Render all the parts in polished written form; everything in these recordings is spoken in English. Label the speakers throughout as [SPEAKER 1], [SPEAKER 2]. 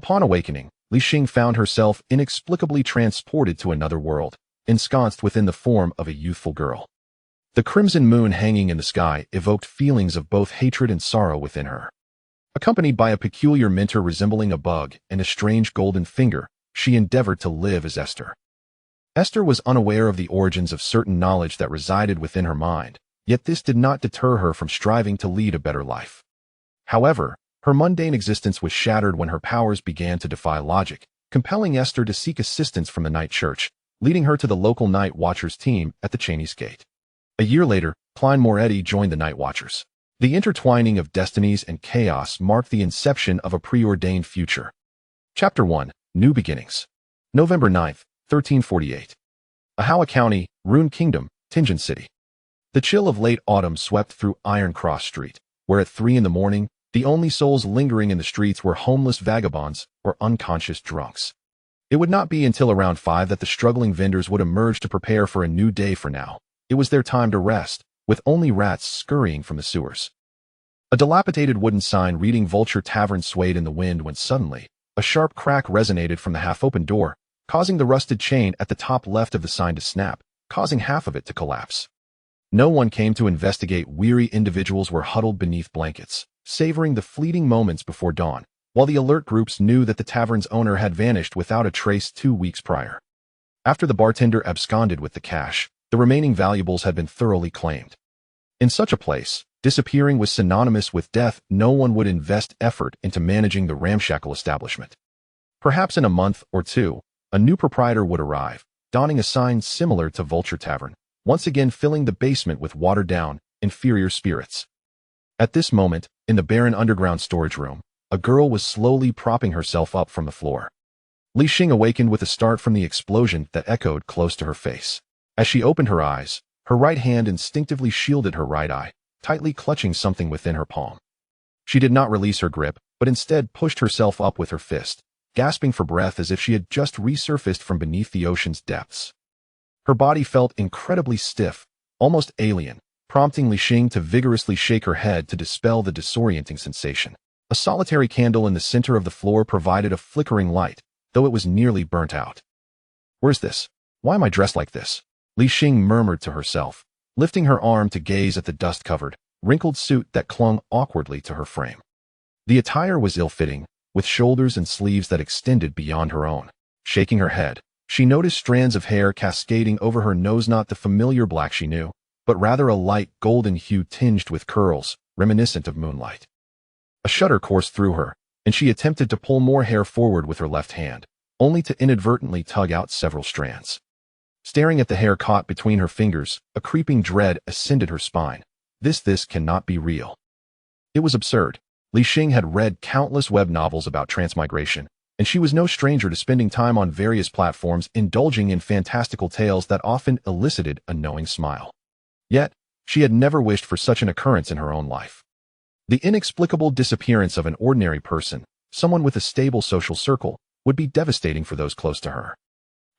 [SPEAKER 1] Upon awakening, Xing found herself inexplicably transported to another world, ensconced within the form of a youthful girl. The crimson moon hanging in the sky evoked feelings of both hatred and sorrow within her. Accompanied by a peculiar mentor resembling a bug and a strange golden finger, she endeavored to live as Aiste. Aiste was unaware of the origins of certain knowledge that resided within her mind, yet this did not deter her from striving to lead a better life. However, her mundane existence was shattered when her powers began to defy logic, compelling Aiste to seek assistance from the Night Church, leading her to the local Nightwatchers team at the Chanis Gate. A year later, Klein Moretti joined the Nightwatchers. The intertwining of destinies and chaos marked the inception of a preordained future. Chapter 1, New Beginnings. November 9th, 1348. Ahawa County, Rune Kingdom, Tingen City. The chill of late autumn swept through Iron Cross Street, where at 3 in the morning, the only souls lingering in the streets were homeless vagabonds or unconscious drunks. It would not be until around 5 that the struggling vendors would emerge to prepare for a new day. For now, it was their time to rest, with only rats scurrying from the sewers. A dilapidated wooden sign reading Vulture Tavern swayed in the wind when suddenly, a sharp crack resonated from the half-open door, causing the rusted chain at the top left of the sign to snap, causing half of it to collapse. No one came to investigate. Weary individuals were huddled beneath blankets, savoring the fleeting moments before dawn, while the alert groups knew that the tavern's owner had vanished without a trace 2 weeks prior. After the bartender absconded with the cash, the remaining valuables had been thoroughly claimed. In such a place, disappearing was synonymous with death. No one would invest effort into managing the ramshackle establishment. Perhaps in a month or two, a new proprietor would arrive, donning a sign similar to Vulture Tavern, once again filling the basement with watered-down, inferior spirits. At this moment, in the barren underground storage room, a girl was slowly propping herself up from the floor. Xing awakened with a start from the explosion that echoed close to her face. As she opened her eyes, her right hand instinctively shielded her right eye, tightly clutching something within her palm. She did not release her grip, but instead pushed herself up with her fist, gasping for breath as if she had just resurfaced from beneath the ocean's depths. Her body felt incredibly stiff, almost alien, prompting Xing to vigorously shake her head to dispel the disorienting sensation. A solitary candle in the center of the floor provided a flickering light, though it was nearly burnt out. "Where's this? Why am I dressed like this?" Xing murmured to herself, lifting her arm to gaze at the dust-covered, wrinkled suit that clung awkwardly to her frame. The attire was ill-fitting, with shoulders and sleeves that extended beyond her own. Shaking her head, she noticed strands of hair cascading over her nose, not the familiar black she knew, but rather a light golden hue tinged with curls, reminiscent of Moonlight. A shudder coursed through her, and she attempted to pull more hair forward with her left hand, only to inadvertently tug out several strands. Staring at the hair caught between her fingers, a creeping dread ascended her spine. This cannot be real. It was absurd. Xing had read countless web novels about transmigration, and she was no stranger to spending time on various platforms indulging in fantastical tales that often elicited a knowing smile. Yet, she had never wished for such an occurrence in her own life. The inexplicable disappearance of an ordinary person, someone with a stable social circle, would be devastating for those close to her.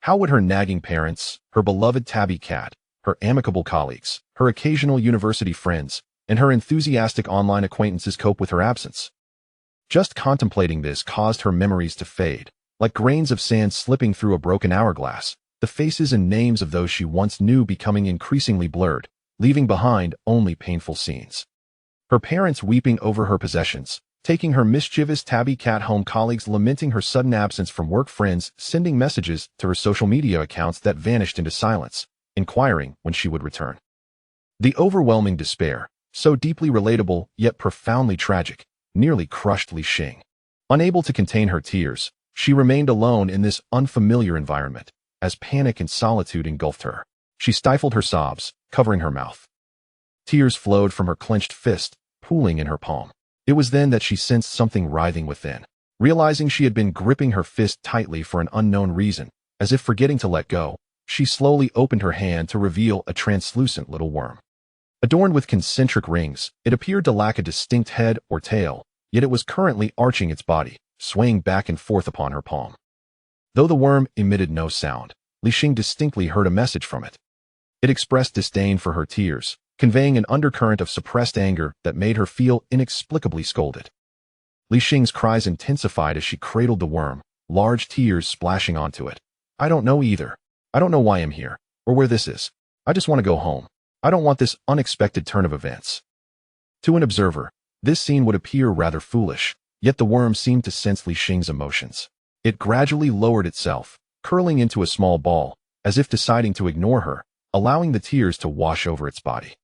[SPEAKER 1] How would her nagging parents, her beloved tabby cat, her amicable colleagues, her occasional university friends, and her enthusiastic online acquaintances cope with her absence? Just contemplating this caused her memories to fade, like grains of sand slipping through a broken hourglass, the faces and names of those she once knew becoming increasingly blurred, leaving behind only painful scenes. Her parents weeping over her possessions, taking her mischievous tabby cat home, colleagues lamenting her sudden absence from work, friends sending messages to her social media accounts that vanished into silence, inquiring when she would return. The overwhelming despair, so deeply relatable yet profoundly tragic, nearly crushed Xing. Unable to contain her tears, she remained alone in this unfamiliar environment, as panic and solitude engulfed her. She stifled her sobs, covering her mouth. Tears flowed from her clenched fist, pooling in her palm. It was then that she sensed something writhing within. Realizing she had been gripping her fist tightly for an unknown reason, as if forgetting to let go, she slowly opened her hand to reveal a translucent little worm. Adorned with concentric rings, it appeared to lack a distinct head or tail, yet it was currently arching its body, swaying back and forth upon her palm. Though the worm emitted no sound, Xing distinctly heard a message from it. It expressed disdain for her tears, conveying an undercurrent of suppressed anger that made her feel inexplicably scolded. Li Xing's cries intensified as she cradled the worm, large tears splashing onto it. I don't know either. I don't know why I'm here, or where this is. I just want to go home. I don't want this unexpected turn of events. To an observer, this scene would appear rather foolish, yet the worm seemed to sense Li Xing's emotions. It gradually lowered itself, curling into a small ball, as if deciding to ignore her, allowing the tears to wash over its body.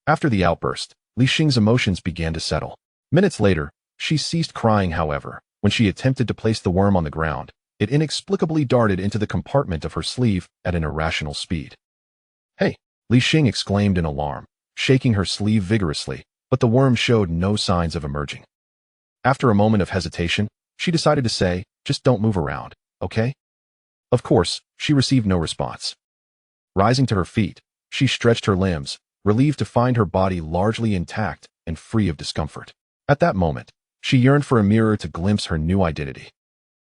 [SPEAKER 1] After the outburst, Li Xing's emotions began to settle. Minutes later, she ceased crying, however. When she attempted to place the worm on the ground, it inexplicably darted into the compartment of her sleeve at an irrational speed. Hey! Li Xing exclaimed in alarm, shaking her sleeve vigorously, but the worm showed no signs of emerging. After a moment of hesitation, she decided to say, just don't move around, okay? Of course, she received no response. Rising to her feet, she stretched her limbs, relieved to find her body largely intact and free of discomfort. At that moment, she yearned for a mirror to glimpse her new identity.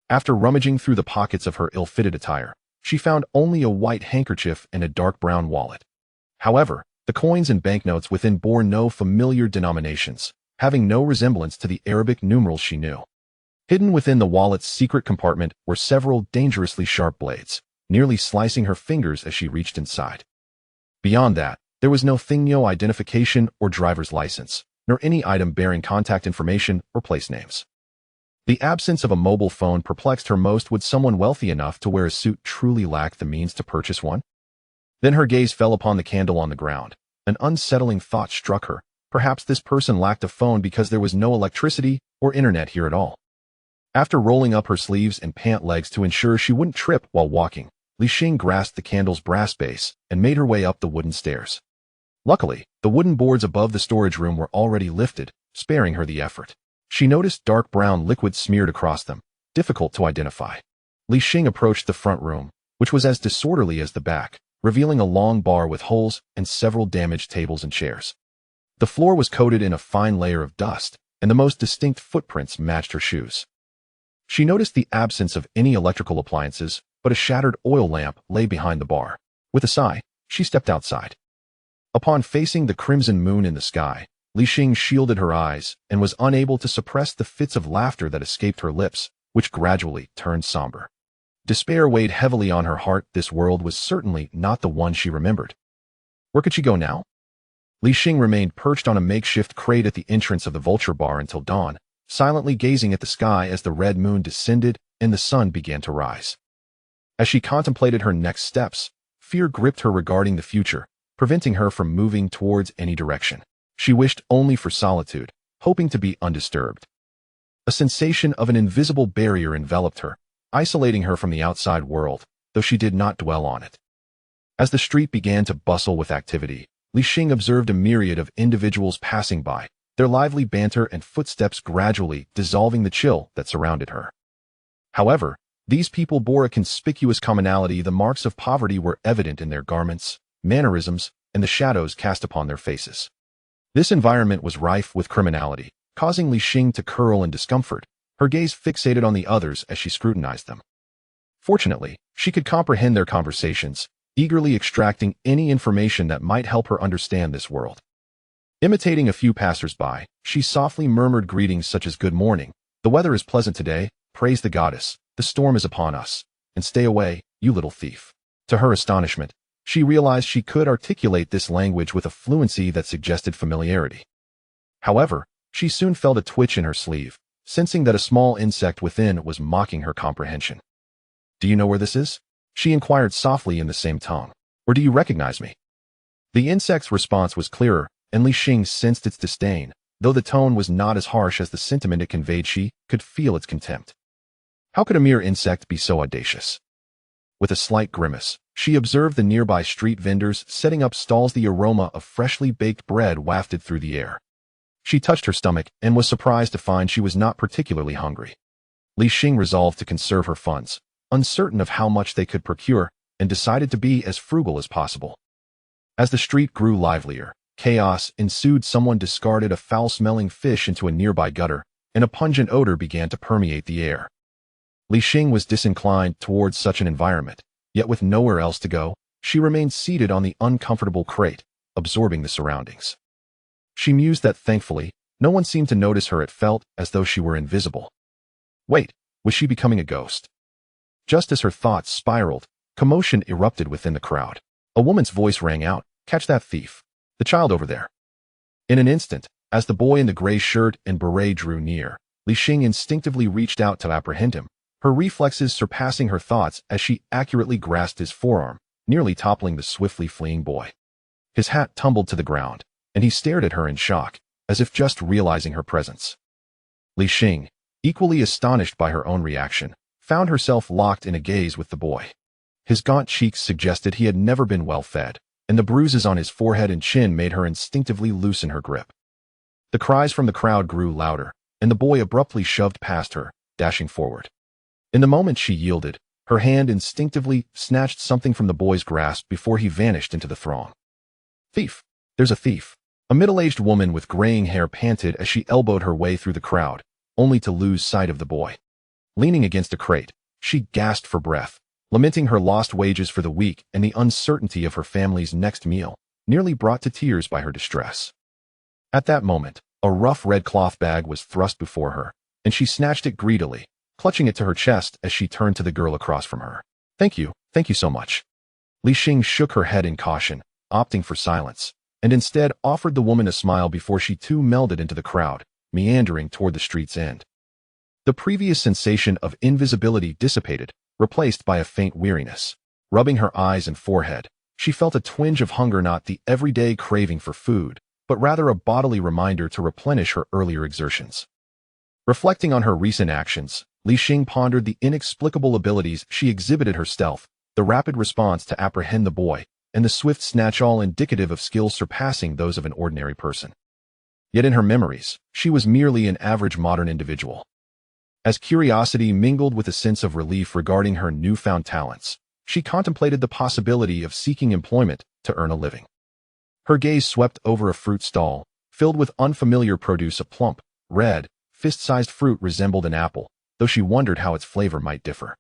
[SPEAKER 1] After rummaging through the pockets of her ill-fitted attire, she found only a white handkerchief and a dark brown wallet. However, the coins and banknotes within bore no familiar denominations, having no resemblance to the Arabic numerals she knew. Hidden within the wallet's secret compartment were several dangerously sharp blades, nearly slicing her fingers as she reached inside. Beyond that, there was no Thingyo identification or driver's license, nor any item bearing contact information or place names. The absence of a mobile phone perplexed her most. Would someone wealthy enough to wear a suit truly lack the means to purchase one? Then her gaze fell upon the candle on the ground. An unsettling thought struck her. Perhaps this person lacked a phone because there was no electricity or internet here at all. After rolling up her sleeves and pant legs to ensure she wouldn't trip while walking, Li Xing grasped the candle's brass base and made her way up the wooden stairs. Luckily, the wooden boards above the storage room were already lifted, sparing her the effort. She noticed dark brown liquid smeared across them, difficult to identify. Li Xing approached the front room, which was as disorderly as the back, revealing a long bar with holes and several damaged tables and chairs. The floor was coated in a fine layer of dust, and the most distinct footprints matched her shoes. She noticed the absence of any electrical appliances, but a shattered oil lamp lay behind the bar. With a sigh, she stepped outside. Upon facing the crimson moon in the sky, Li Xing shielded her eyes and was unable to suppress the fits of laughter that escaped her lips, which gradually turned somber. Despair weighed heavily on her heart. This world was certainly not the one she remembered. Where could she go now? Li Xing remained perched on a makeshift crate at the entrance of the vulture bar until dawn, silently gazing at the sky as the red moon descended and the sun began to rise. As she contemplated her next steps, fear gripped her regarding the future, preventing her from moving towards any direction. She wished only for solitude, hoping to be undisturbed. A sensation of an invisible barrier enveloped her, isolating her from the outside world, though she did not dwell on it. As the street began to bustle with activity, Li Xing observed a myriad of individuals passing by, their lively banter and footsteps gradually dissolving the chill that surrounded her. However, these people bore a conspicuous commonality. The marks of poverty were evident in their garments, mannerisms, and the shadows cast upon their faces. This environment was rife with criminality, causing Li Xing to curl in discomfort, her gaze fixated on the others as she scrutinized them. Fortunately, she could comprehend their conversations, eagerly extracting any information that might help her understand this world. Imitating a few passers-by, she softly murmured greetings such as "Good morning, the weather is pleasant today, praise the goddess, the storm is upon us, and stay away, you little thief." To her astonishment, she realized she could articulate this language with a fluency that suggested familiarity. However, she soon felt a twitch in her sleeve, sensing that a small insect within was mocking her comprehension. "Do you know where this is?" she inquired softly in the same tone. "Or do you recognize me?" The insect's response was clearer, and Li Xing sensed its disdain, though the tone was not as harsh as the sentiment it conveyed. She could feel its contempt. How could a mere insect be so audacious? With a slight grimace, she observed the nearby street vendors setting up stalls. The aroma of freshly baked bread wafted through the air. She touched her stomach and was surprised to find she was not particularly hungry. Li Xing resolved to conserve her funds, uncertain of how much they could procure, and decided to be as frugal as possible. As the street grew livelier, chaos ensued. Someone discarded a foul-smelling fish into a nearby gutter, and a pungent odor began to permeate the air. Li Xing was disinclined towards such an environment, yet with nowhere else to go, she remained seated on the uncomfortable crate, absorbing the surroundings. She mused that thankfully, No one seemed to notice her. It felt as though she were invisible. Wait, was she becoming a ghost? Just as her thoughts spiraled, commotion erupted within the crowd. A woman's voice rang out, "Catch that thief! The child over there!" In an instant, as the boy in the gray shirt and beret drew near, Xing instinctively reached out to apprehend him, her reflexes surpassing her thoughts as she accurately grasped his forearm, nearly toppling the swiftly fleeing boy. His hat tumbled to the ground, and he stared at her in shock, as if just realizing her presence. Xing, equally astonished by her own reaction, found herself locked in a gaze with the boy. His gaunt cheeks suggested he had never been well fed, and the bruises on his forehead and chin made her instinctively loosen her grip. The cries from the crowd grew louder, and the boy abruptly shoved past her, dashing forward. In the moment she yielded, her hand instinctively snatched something from the boy's grasp before he vanished into the throng. "Thief! There's a thief!" A middle-aged woman with graying hair panted as she elbowed her way through the crowd, only to lose sight of the boy. Leaning against a crate, she gasped for breath, lamenting her lost wages for the week and the uncertainty of her family's next meal, nearly brought to tears by her distress. At that moment, a rough red cloth bag was thrust before her, and she snatched it greedily, clutching it to her chest as she turned to the girl across from her. Thank you so much." Xing shook her head in caution, opting for silence, and instead offered the woman a smile before she too melded into the crowd, meandering toward the street's end. The previous sensation of invisibility dissipated, replaced by a faint weariness. Rubbing her eyes and forehead, she felt a twinge of hunger, not the everyday craving for food, but rather a bodily reminder to replenish her earlier exertions. Reflecting on her recent actions, Xing pondered the inexplicable abilities she exhibited: her stealth, the rapid response to apprehend the boy, and the swift snatch, all indicative of skills surpassing those of an ordinary person. Yet in her memories, she was merely an average modern individual. As curiosity mingled with a sense of relief regarding her newfound talents, she contemplated the possibility of seeking employment to earn a living. Her gaze swept over a fruit stall, filled with unfamiliar produce. A plump, red, fist-sized fruit resembled an apple, though she wondered how its flavor might differ.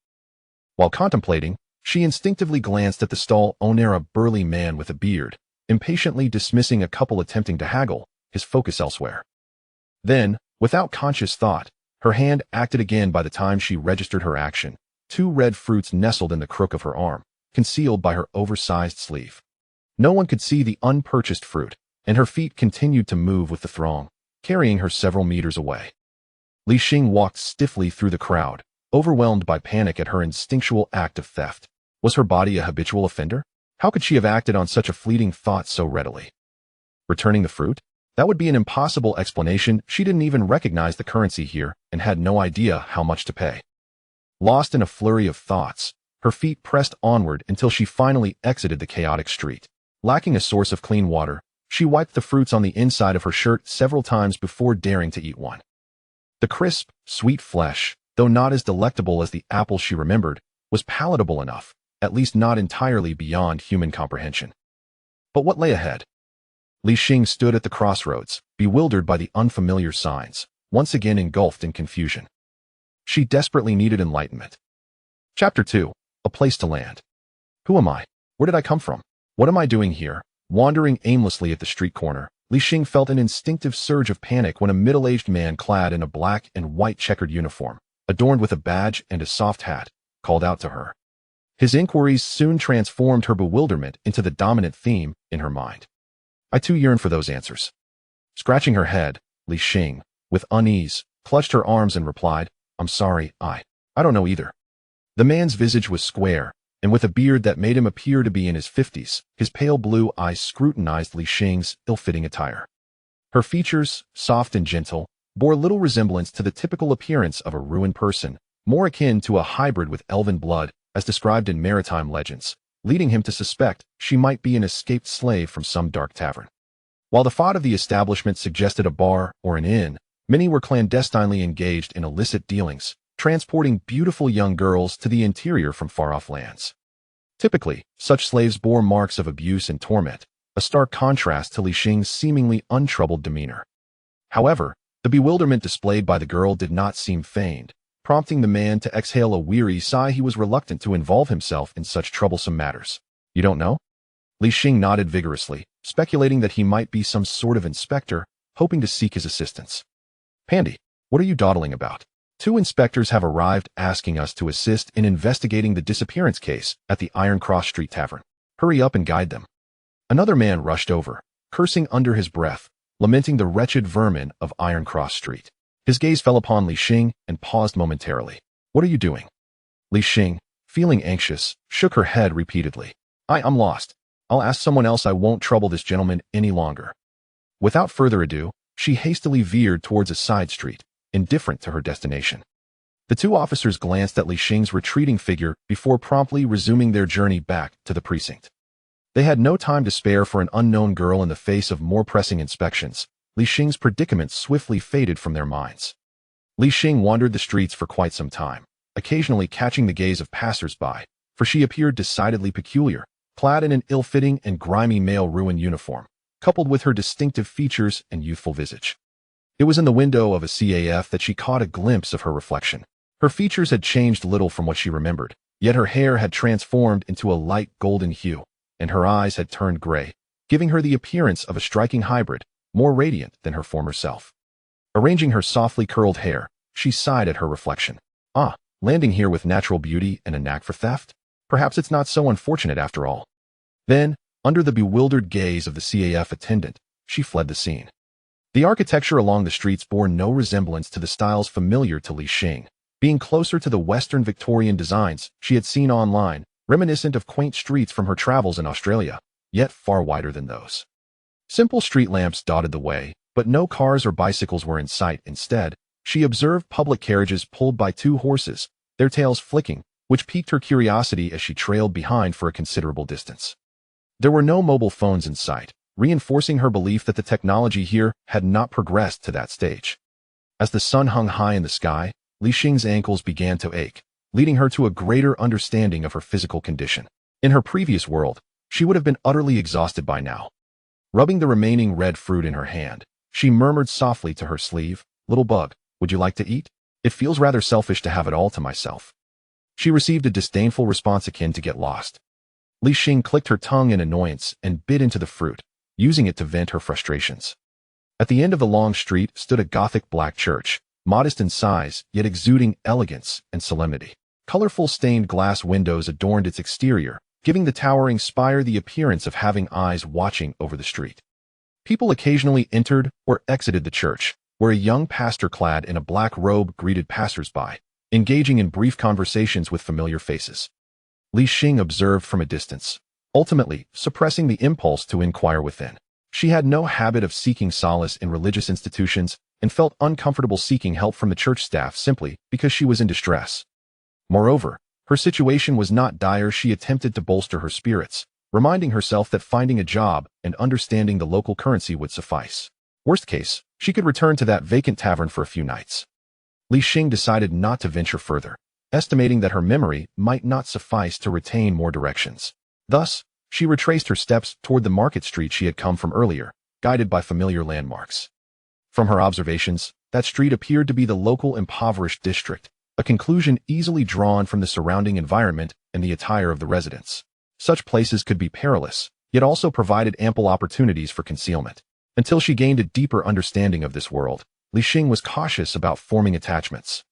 [SPEAKER 1] While contemplating, she instinctively glanced at the stall owner, a burly man with a beard, impatiently dismissing a couple attempting to haggle, his focus elsewhere. Then, without conscious thought, her hand acted again. By the time she registered her action, 2 red fruits nestled in the crook of her arm, concealed by her oversized sleeve. No one could see the unpurchased fruit, and her feet continued to move with the throng, carrying her several meters away. Xing walked stiffly through the crowd, overwhelmed by panic at her instinctual act of theft. Was her body a habitual offender? How could she have acted on such a fleeting thought so readily? Returning the fruit? That would be an impossible explanation. She didn't even recognize the currency here and had no idea how much to pay. Lost in a flurry of thoughts, her feet pressed onward until she finally exited the chaotic street. Lacking a source of clean water, she wiped the fruits on the inside of her shirt several times before daring to eat one. The crisp, sweet flesh, though not as delectable as the apple she remembered, was palatable enough, at least not entirely beyond human comprehension. But what lay ahead? Xing stood at the crossroads, bewildered by the unfamiliar signs, once again engulfed in confusion. She desperately needed enlightenment. Chapter 2. A place to land. Who am I? Where did I come from? What am I doing here? Wandering aimlessly at the street corner, Xing felt an instinctive surge of panic when a middle-aged man clad in a black and white checkered uniform, adorned with a badge and a soft hat, called out to her. His inquiries soon transformed her bewilderment into the dominant theme in her mind. I too yearned for those answers. Scratching her head, Xing, with unease, clutched her arms and replied, I'm sorry, I don't know either. The man's visage was square, and with a beard that made him appear to be in his 50s, his pale blue eyes scrutinized Xing's ill-fitting attire. Her features, soft and gentle, bore little resemblance to the typical appearance of a ruined person, more akin to a hybrid with elven blood, as described in maritime legends, leading him to suspect she might be an escaped slave from some dark tavern. While the faade of the establishment suggested a bar or an inn, many were clandestinely engaged in illicit dealings, transporting beautiful young girls to the interior from far-off lands. Typically, such slaves bore marks of abuse and torment, a stark contrast to Xing's seemingly untroubled demeanor. However, the bewilderment displayed by the girl did not seem feigned, prompting the man to exhale a weary sigh. He was reluctant to involve himself in such troublesome matters. You don't know? Xing nodded vigorously, speculating that he might be some sort of inspector, hoping to seek his assistance. "Pandy, what are you dawdling about? 2 inspectors have arrived asking us to assist in investigating the disappearance case at the Iron Cross Street Tavern. Hurry up and guide them." Another man rushed over, cursing under his breath, lamenting the wretched vermin of Iron Cross Street. His gaze fell upon Li Xing and paused momentarily. "What are you doing?" Li Xing, feeling anxious, shook her head repeatedly. I'm lost. I'll ask someone else. I won't trouble this gentleman any longer." Without further ado, she hastily veered towards a side street, indifferent to her destination. The 2 officers glanced at Li Xing's retreating figure before promptly resuming their journey back to the precinct. They had no time to spare for an unknown girl in the face of more pressing inspections. Li Xing's predicament swiftly faded from their minds. Li Xing wandered the streets for quite some time, occasionally catching the gaze of passers-by, for she appeared decidedly peculiar, clad in an ill-fitting and grimy male ruin uniform, coupled with her distinctive features and youthful visage. It was in the window of a CAF that she caught a glimpse of her reflection. Her features had changed little from what she remembered, yet her hair had transformed into a light golden hue, and her eyes had turned gray, giving her the appearance of a striking hybrid, more radiant than her former self. Arranging her softly curled hair, she sighed at her reflection. Landing here with natural beauty and a knack for theft? Perhaps it's not so unfortunate after all. Then, under the bewildered gaze of the CAF attendant, she fled the scene. The architecture along the streets bore no resemblance to the styles familiar to Li Xing, being closer to the Western Victorian designs she had seen online, reminiscent of quaint streets from her travels in Australia, yet far wider than those. Simple street lamps dotted the way, but no cars or bicycles were in sight. Instead, she observed public carriages pulled by 2 horses, their tails flicking, which piqued her curiosity as she trailed behind for a considerable distance. There were no mobile phones in sight, reinforcing her belief that the technology here had not progressed to that stage. As the sun hung high in the sky, Li Xing's ankles began to ache, leading her to a greater understanding of her physical condition. In her previous world, she would have been utterly exhausted by now. Rubbing the remaining red fruit in her hand, she murmured softly to her sleeve, "Little bug, would you like to eat? It feels rather selfish to have it all to myself." She received a disdainful response akin to "get lost." Li Xing clicked her tongue in annoyance and bit into the fruit, using it to vent her frustrations. At the end of the long street stood a Gothic black church, modest in size, yet exuding elegance and solemnity. Colorful stained glass windows adorned its exterior, giving the towering spire the appearance of having eyes watching over the street. People occasionally entered or exited the church, where a young pastor clad in a black robe greeted passers-by, engaging in brief conversations with familiar faces. Li Xing observed from a distance, ultimately suppressing the impulse to inquire within. She had no habit of seeking solace in religious institutions and felt uncomfortable seeking help from the church staff simply because she was in distress. Moreover, her situation was not dire. She attempted to bolster her spirits, reminding herself that finding a job and understanding the local currency would suffice. Worst case, she could return to that vacant tavern for a few nights. Li Xing decided not to venture further, estimating that her memory might not suffice to retain more directions. Thus, she retraced her steps toward the market street she had come from earlier, guided by familiar landmarks. From her observations, that street appeared to be the local impoverished district, a conclusion easily drawn from the surrounding environment and the attire of the residents. Such places could be perilous, yet also provided ample opportunities for concealment. Until she gained a deeper understanding of this world, Li Xing was cautious about forming attachments.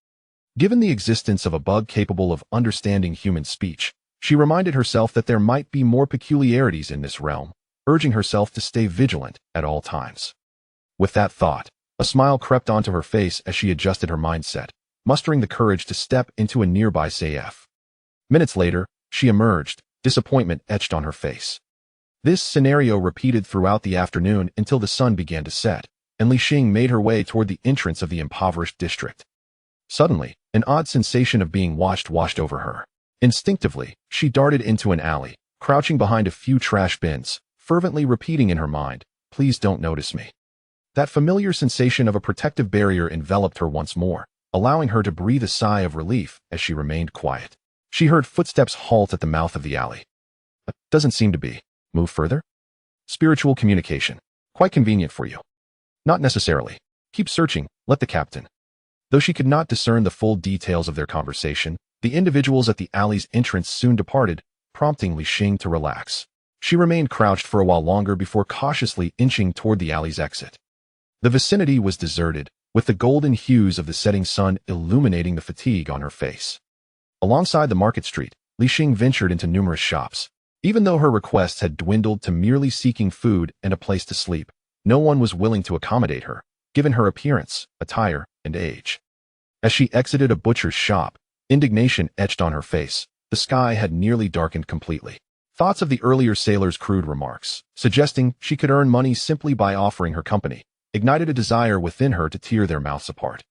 [SPEAKER 1] Given the existence of a bug capable of understanding human speech, she reminded herself that there might be more peculiarities in this realm, urging herself to stay vigilant at all times. With that thought, a smile crept onto her face as she adjusted her mindset, mustering the courage to step into a nearby CAF. Minutes later, she emerged, disappointment etched on her face. This scenario repeated throughout the afternoon until the sun began to set, and Li Xing made her way toward the entrance of the impoverished district. Suddenly, an odd sensation of being watched washed over her. Instinctively, she darted into an alley, crouching behind a few trash bins, fervently repeating in her mind, "Please don't notice me." That familiar sensation of a protective barrier enveloped her once more, allowing her to breathe a sigh of relief as she remained quiet. She heard footsteps halt at the mouth of the alley. "Doesn't seem to be. Move further?" "Spiritual communication. Quite convenient for you." "Not necessarily. Keep searching, let the captain." Though she could not discern the full details of their conversation, the individuals at the alley's entrance soon departed, prompting Li Xing to relax. She remained crouched for a while longer before cautiously inching toward the alley's exit. The vicinity was deserted, with the golden hues of the setting sun illuminating the fatigue on her face. Alongside the market street, Xing ventured into numerous shops. Even though her requests had dwindled to merely seeking food and a place to sleep, no one was willing to accommodate her, given her appearance, attire, and age. As she exited a butcher's shop, indignation etched on her face. The sky had nearly darkened completely. Thoughts of the earlier sailor's crude remarks, suggesting she could earn money simply by offering her company, ignited a desire within her to tear their mouths apart.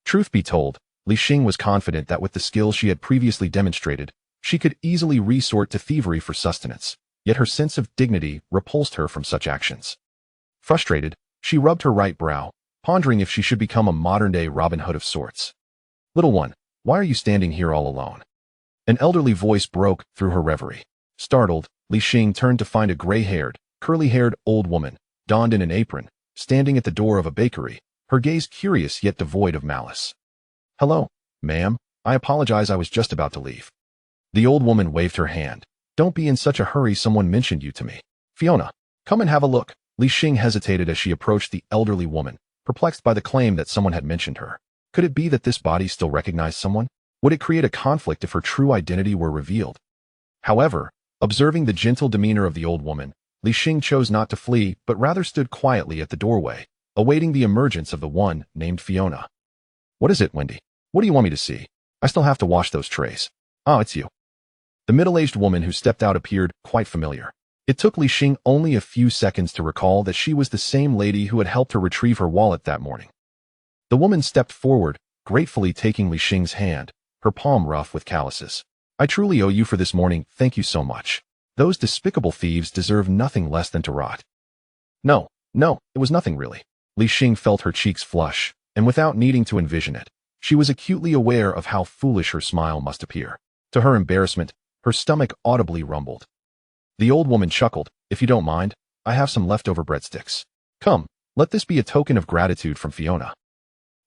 [SPEAKER 1] Truth be told, Xing was confident that with the skills she had previously demonstrated, she could easily resort to thievery for sustenance, yet her sense of dignity repulsed her from such actions. Frustrated, she rubbed her right brow, pondering if she should become a modern-day Robin Hood of sorts. "Little one, why are you standing here all alone?" An elderly voice broke through her reverie. Startled, Xing turned to find a gray-haired, curly-haired old woman, donned in an apron, standing at the door of a bakery, her gaze curious yet devoid of malice. "Hello, ma'am. I apologize, I was just about to leave." The old woman waved her hand. "Don't be in such a hurry, someone mentioned you to me. Fiona, come and have a look." Xing hesitated as she approached the elderly woman, perplexed by the claim that someone had mentioned her. Could it be that this body still recognized someone? Would it create a conflict if her true identity were revealed? However, observing the gentle demeanor of the old woman, Xing chose not to flee but rather stood quietly at the doorway, awaiting the emergence of the one named Fiona. "What is it, Wendy? What do you want me to see? I still have to wash those trays." "Oh, it's you." The middle-aged woman who stepped out appeared quite familiar. It took Xing only a few seconds to recall that she was the same lady who had helped her retrieve her wallet that morning. The woman stepped forward, gratefully taking Xing's hand, her palm rough with calluses. "I truly owe you for this morning, thank you so much. Those despicable thieves deserve nothing less than to rot." No, it was nothing really." Xing felt her cheeks flush, and without needing to envision it, she was acutely aware of how foolish her smile must appear. To her embarrassment, her stomach audibly rumbled. The old woman chuckled. "If you don't mind, I have some leftover breadsticks. Come, let this be a token of gratitude from Fiona."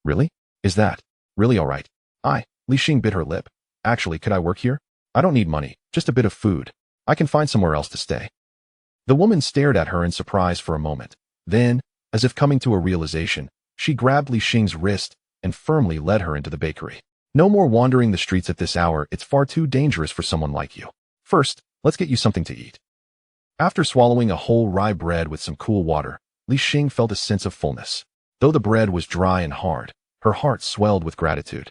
[SPEAKER 1] "Really? Is that really all right?" Xing bit her lip. "Actually, could I work here? I don't need money, just a bit of food. I can find somewhere else to stay." The woman stared at her in surprise for a moment. Then, as if coming to a realization, she grabbed Xing's wrist and firmly led her into the bakery. "No more wandering the streets at this hour, it's far too dangerous for someone like you. First, let's get you something to eat." After swallowing a whole rye bread with some cool water, Xing felt a sense of fullness. Though the bread was dry and hard, her heart swelled with gratitude.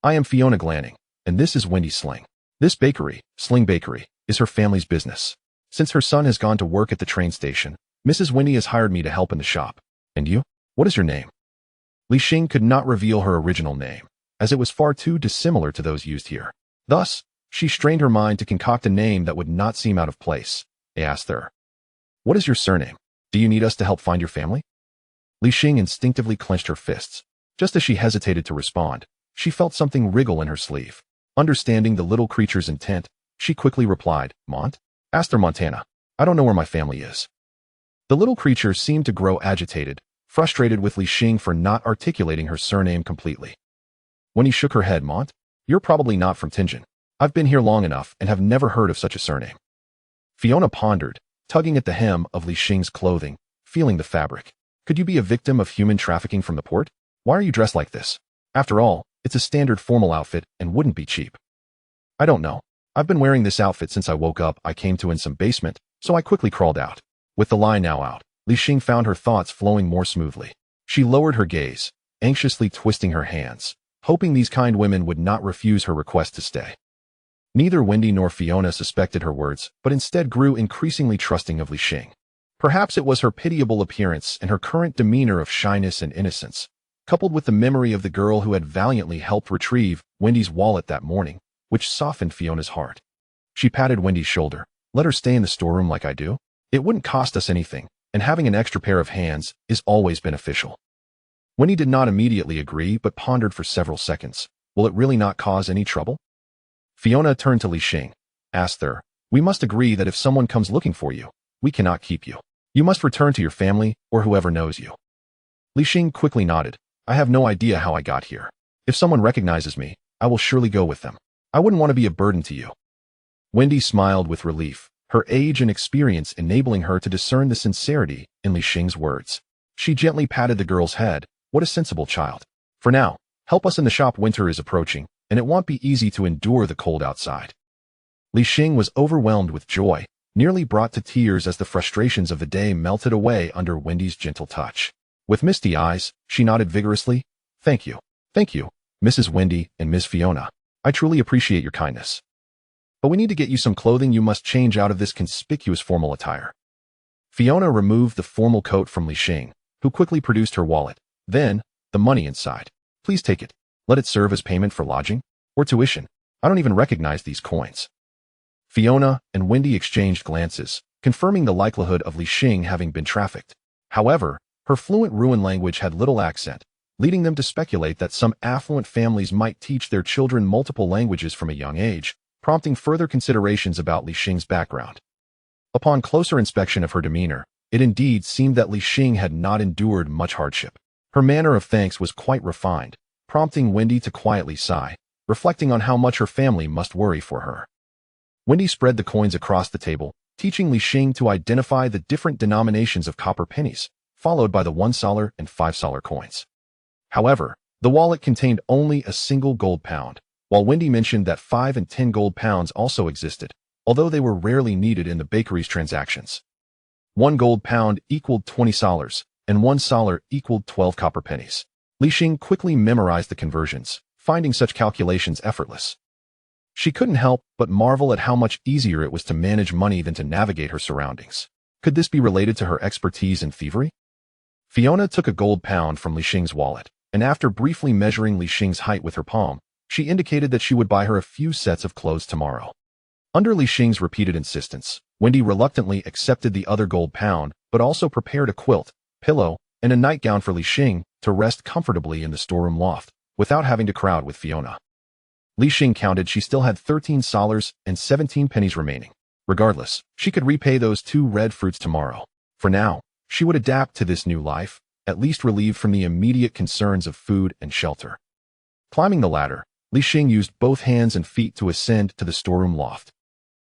[SPEAKER 1] "I am Fiona Glanning, and this is Wendy Sling. This bakery, Sling Bakery, is her family's business. Since her son has gone to work at the train station, Mrs. Wendy has hired me to help in the shop. And you? What is your name?" Xing could not reveal her original name, as it was far too dissimilar to those used here. Thus, she strained her mind to concoct a name that would not seem out of place. They asked her, "What is your surname? Do you need us to help find your family?" Xing instinctively clenched her fists. Just as she hesitated to respond, she felt something wriggle in her sleeve. Understanding the little creature's intent, she quickly replied, "Aiste, Montana. I don't know where my family is." The little creature seemed to grow agitated, frustrated with Xing for not articulating her surname completely. When he shook her head, "You're probably not from Tingen. I've been here long enough and have never heard of such a surname." Fiona pondered, tugging at the hem of Xing's clothing, feeling the fabric. "Could you be a victim of human trafficking from the port? Why are you dressed like this? After all, it's a standard formal outfit and wouldn't be cheap." "I don't know. I've been wearing this outfit since I woke up. I came to in some basement, so I quickly crawled out." With the lie now out, Xing found her thoughts flowing more smoothly. She lowered her gaze, anxiously twisting her hands, hoping these kind women would not refuse her request to stay. Neither Wendy nor Fiona suspected her words, but instead grew increasingly trusting of Xing. Perhaps it was her pitiable appearance and her current demeanor of shyness and innocence, coupled with the memory of the girl who had valiantly helped retrieve Wendy's wallet that morning, which softened Fiona's heart. She patted Wendy's shoulder. "Let her stay in the storeroom like I do. It wouldn't cost us anything, and having an extra pair of hands is always beneficial." Wendy did not immediately agree but pondered for several seconds. "Will it really not cause any trouble?" Fiona turned to Xing, asked her, "We must agree that if someone comes looking for you, we cannot keep you. You must return to your family or whoever knows you." Xing quickly nodded. "I have no idea how I got here. If someone recognizes me, I will surely go with them. I wouldn't want to be a burden to you." Wendy smiled with relief, her age and experience enabling her to discern the sincerity in Xing's words. She gently patted the girl's head. What a sensible child. For now, help us in the shop. Winter is approaching, and it won't be easy to endure the cold outside. Li Xing was overwhelmed with joy, nearly brought to tears as the frustrations of the day melted away under Wendy's gentle touch. With misty eyes, she nodded vigorously. Thank you. Thank you, Mrs. Wendy and Miss Fiona. I truly appreciate your kindness. But we need to get you some clothing. You must change out of this conspicuous formal attire. Fiona removed the formal coat from Li Xing, who quickly produced her wallet. Then, the money inside. Please take it. Let it serve as payment for lodging or tuition. I don't even recognize these coins. Fiona and Wendy exchanged glances, confirming the likelihood of Li Xing having been trafficked. However, her fluent Ruan language had little accent, leading them to speculate that some affluent families might teach their children multiple languages from a young age, prompting further considerations about Li Xing's background. Upon closer inspection of her demeanor, it indeed seemed that Li Xing had not endured much hardship. Her manner of thanks was quite refined, prompting Wendy to quietly sigh, reflecting on how much her family must worry for her. Wendy spread the coins across the table, teaching Li Xing to identify the different denominations of copper pennies, followed by the $1 and $5 coins. However, the wallet contained only a single gold pound, while Wendy mentioned that 5 and 10 gold pounds also existed, although they were rarely needed in the bakery's transactions. 1 gold pound equaled 20 solars, and 1 solar equaled 12 copper pennies. Li Xing quickly memorized the conversions, finding such calculations effortless. She couldn't help but marvel at how much easier it was to manage money than to navigate her surroundings. Could this be related to her expertise in thievery? Fiona took a gold pound from Li Xing's wallet, and after briefly measuring Li Xing's height with her palm, she indicated that she would buy her a few sets of clothes tomorrow. Under Li Xing's repeated insistence, Wendy reluctantly accepted the other gold pound, but also prepared a quilt, pillow, and a nightgown for Li Xing to rest comfortably in the storeroom loft, without having to crowd with Fiona. Li Xing counted she still had 13 solars and 17 pennies remaining. Regardless, she could repay those 2 red fruits tomorrow. For now, she would adapt to this new life, at least relieved from the immediate concerns of food and shelter. Climbing the ladder, Li Xing used both hands and feet to ascend to the storeroom loft.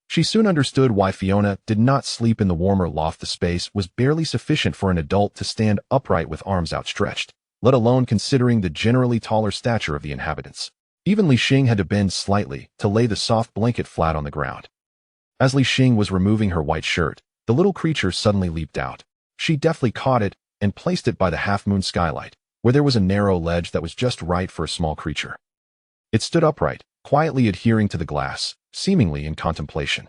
[SPEAKER 1] She soon understood why Fiona did not sleep in the warmer loft. The space was barely sufficient for an adult to stand upright with arms outstretched, let alone considering the generally taller stature of the inhabitants. Even Li Xing had to bend slightly to lay the soft blanket flat on the ground. As Li Xing was removing her white shirt, the little creature suddenly leaped out. She deftly caught it and placed it by the half-moon skylight, where there was a narrow ledge that was just right for a small creature. It stood upright, quietly adhering to the glass, seemingly in contemplation.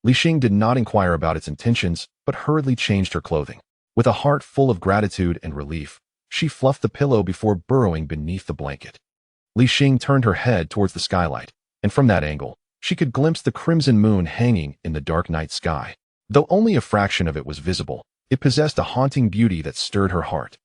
[SPEAKER 1] Li Xing did not inquire about its intentions, but hurriedly changed her clothing. With a heart full of gratitude and relief, she fluffed the pillow before burrowing beneath the blanket. Li Xing turned her head towards the skylight, and from that angle, she could glimpse the crimson moon hanging in the dark night sky. Though only a fraction of it was visible, it possessed a haunting beauty that stirred her heart.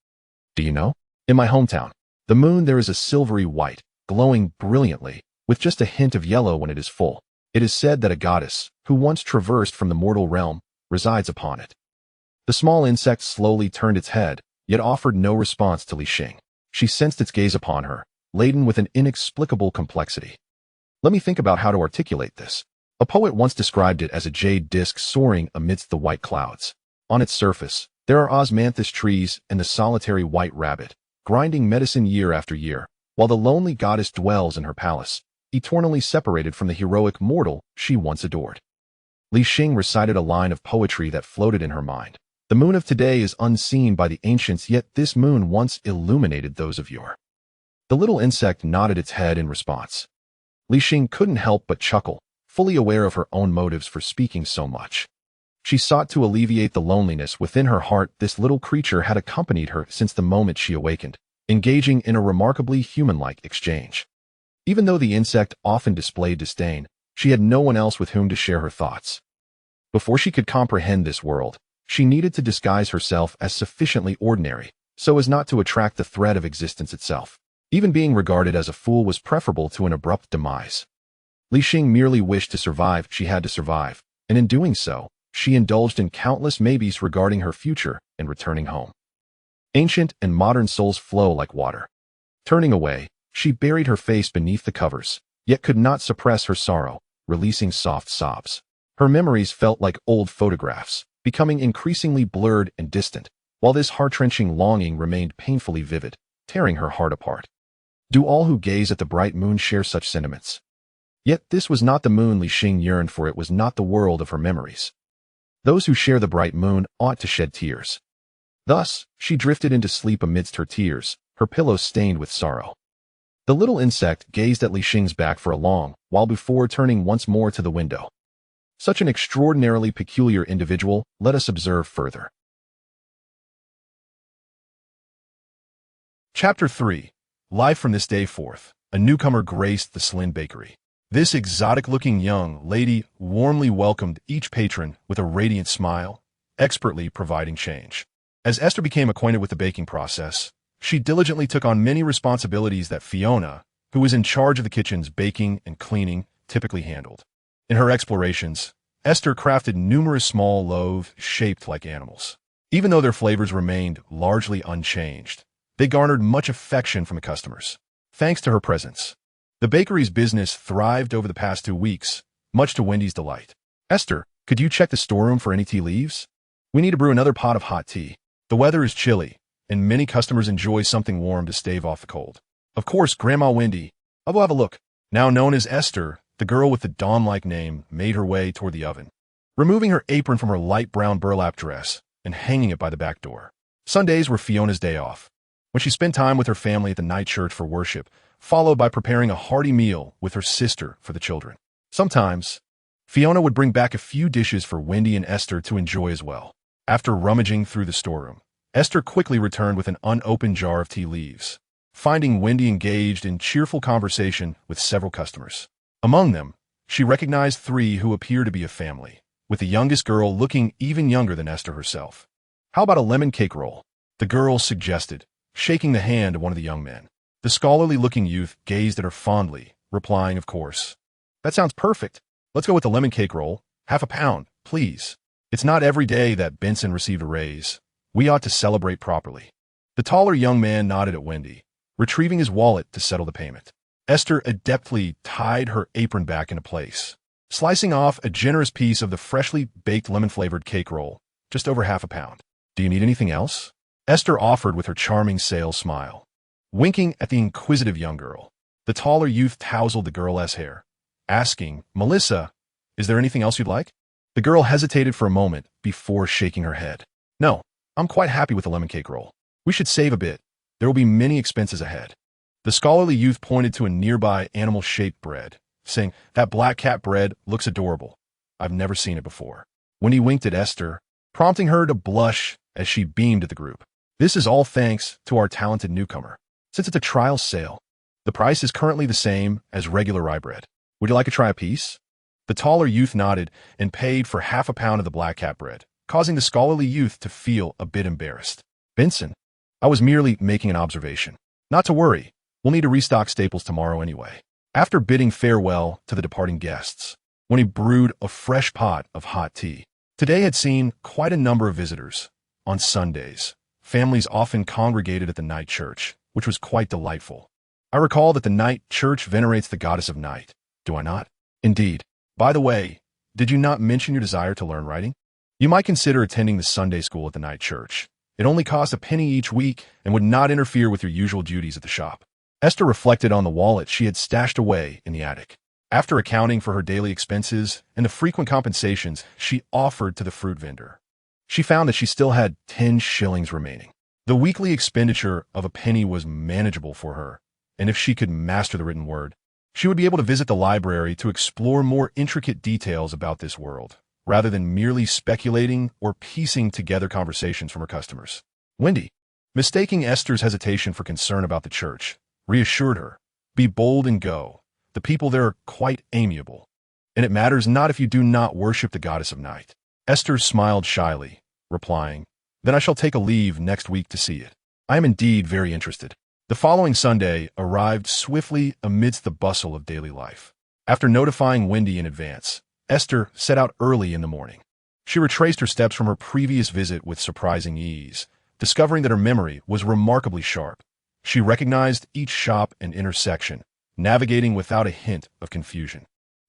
[SPEAKER 1] Do you know? In my hometown, the moon there is a silvery white, glowing brilliantly, with just a hint of yellow when it is full. It is said that a goddess, who once traversed from the mortal realm, resides upon it. The small insect slowly turned its head, yet offered no response to Li Xing. She sensed its gaze upon her, laden with an inexplicable complexity. Let me think about how to articulate this. A poet once described it as a jade disk soaring amidst the white clouds. On its surface, there are osmanthus trees and the solitary white rabbit, grinding medicine year after year, while the lonely goddess dwells in her palace, eternally separated from the heroic mortal she once adored. Li Xing recited a line of poetry that floated in her mind. The moon of today is unseen by the ancients, yet this moon once illuminated those of yore. The little insect nodded its head in response. Li Xing couldn't help but chuckle, fully aware of her own motives for speaking so much. She sought to alleviate the loneliness within her heart. This little creature had accompanied her since the moment she awakened, engaging in a remarkably human-like exchange. Even though the insect often displayed disdain, she had no one else with whom to share her thoughts. Before she could comprehend this world, she needed to disguise herself as sufficiently ordinary, so as not to attract the threat of existence itself. Even being regarded as a fool was preferable to an abrupt demise. Li Xing merely wished to survive. She had to survive, and in doing so, she indulged in countless maybes regarding her future and returning home. Ancient and modern souls flow like water. Turning away, she buried her face beneath the covers, yet could not suppress her sorrow, releasing soft sobs. Her memories felt like old photographs, becoming increasingly blurred and distant, while this heart-wrenching longing remained painfully vivid, tearing her heart apart. Do all who gaze at the bright moon share such sentiments? Yet this was not the moon Xing yearned for. It was not the world of her memories. Those who share the bright moon ought to shed tears. Thus, she drifted into sleep amidst her tears, her pillow stained with sorrow. The little insect gazed at Xing's back for a long while before turning once more to the window. Such an extraordinarily peculiar individual, let us observe further. Chapter 3. Live from this day forth, a newcomer graced the Slin Bakery. This exotic-looking young lady warmly welcomed each patron with a radiant smile, expertly providing change. As Aiste became acquainted with the baking process, she diligently took on many responsibilities that Fiona, who was in charge of the kitchen's baking and cleaning, typically handled. In her explorations, Aiste crafted numerous small loaves shaped like animals. Even though their flavors remained largely unchanged, they garnered much affection from the customers. Thanks to her presence, the bakery's business thrived over the past 2 weeks, much to Wendy's delight. Aiste, could you check the storeroom for any tea leaves? We need to brew another pot of hot tea. The weather is chilly, and many customers enjoy something warm to stave off the cold. Of course, Grandma Wendy. I'll go have a look. Now known as Aiste, the girl with the dawn-like name made her way toward the oven, removing her apron from her light brown burlap dress and hanging it by the back door. Sundays were Fiona's day off, when she spent time with her family at the night church for worship, followed by preparing a hearty meal with her sister for the children. Sometimes, Fiona would bring back a few dishes for Wendy and Aiste to enjoy as well. After rummaging through the storeroom, Aiste quickly returned with an unopened jar of tea leaves, finding Wendy engaged in cheerful conversation with several customers. Among them, she recognized 3 who appeared to be a family, with the youngest girl looking even younger than Aiste herself. How about a lemon cake roll? The girl suggested, shaking the hand of one of the young men. The scholarly-looking youth gazed at her fondly, replying, of course. That sounds perfect. Let's go with the lemon cake roll. Half a pound, please. It's not every day that Benson received a raise. We ought to celebrate properly. The taller young man nodded at Wendy, retrieving his wallet to settle the payment. Aiste adeptly tied her apron back into place, slicing off a generous piece of the freshly baked lemon-flavored cake roll, just over half a pound. Do you need anything else? Aiste offered with her charming sales smile. Winking at the inquisitive young girl, the taller youth tousled the girl's hair, asking, Melissa, is there anything else you'd like? The girl hesitated for a moment before shaking her head. No, I'm quite happy with the lemon cake roll. We should save a bit. There will be many expenses ahead. The scholarly youth pointed to a nearby animal-shaped bread, saying, that black cat bread looks adorable. I've never seen it before. Wendy winked at Aiste, prompting her to blush as she beamed at the group. This is all thanks to our talented newcomer. Since it's a trial sale, the price is currently the same as regular rye bread. Would you like to try a piece? The taller youth nodded and paid for half a pound of the black cat bread, causing the scholarly youth to feel a bit embarrassed. Benson, I was merely making an observation. Not to worry, we'll need to restock staples tomorrow anyway. After bidding farewell to the departing guests, when he brewed a fresh pot of hot tea. Today had seen quite a number of visitors. On Sundays, families often congregated at the night church, which was quite delightful. I recall that the night church venerates the goddess of night, do I not? Indeed. By the way, did you not mention your desire to learn writing? You might consider attending the Sunday school at the night church. It only costs a penny each week and would not interfere with your usual duties at the shop. Aiste reflected on the wallet she had stashed away in the attic. After accounting for her daily expenses and the frequent compensations she offered to the fruit vendor, she found that she still had 10 shillings remaining. The weekly expenditure of a penny was manageable for her, and if she could master the written word, she would be able to visit the library to explore more intricate details about this world, rather than merely speculating or piecing together conversations from her customers. Wendy, mistaking Esther's hesitation for concern about the church, reassured her, be bold and go. The people there are quite amiable, and it matters not if you do not worship the goddess of night. Aiste smiled shyly, replying, then I shall take a leave next week to see it. I am indeed very interested. The following Sunday arrived swiftly amidst the bustle of daily life. After notifying Wendy in advance, Aiste set out early in the morning. She retraced her steps from her previous visit with surprising ease, discovering that her memory was remarkably sharp. She recognized each shop and intersection, navigating without a hint of confusion.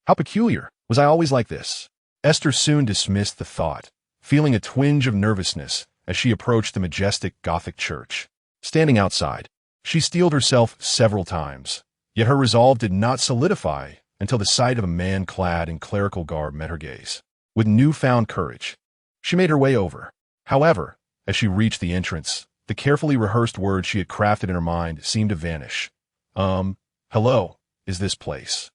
[SPEAKER 1] How peculiar! Was I always like this? Aiste soon dismissed the thought, feeling a twinge of nervousness as she approached the majestic Gothic church. Standing outside, she steeled herself several times, yet her resolve did not solidify until the sight of a man clad in clerical garb met her gaze. With newfound courage, she made her way over. However, as she reached the entrance, the carefully rehearsed words she had crafted in her mind seemed to vanish. Hello, is this place?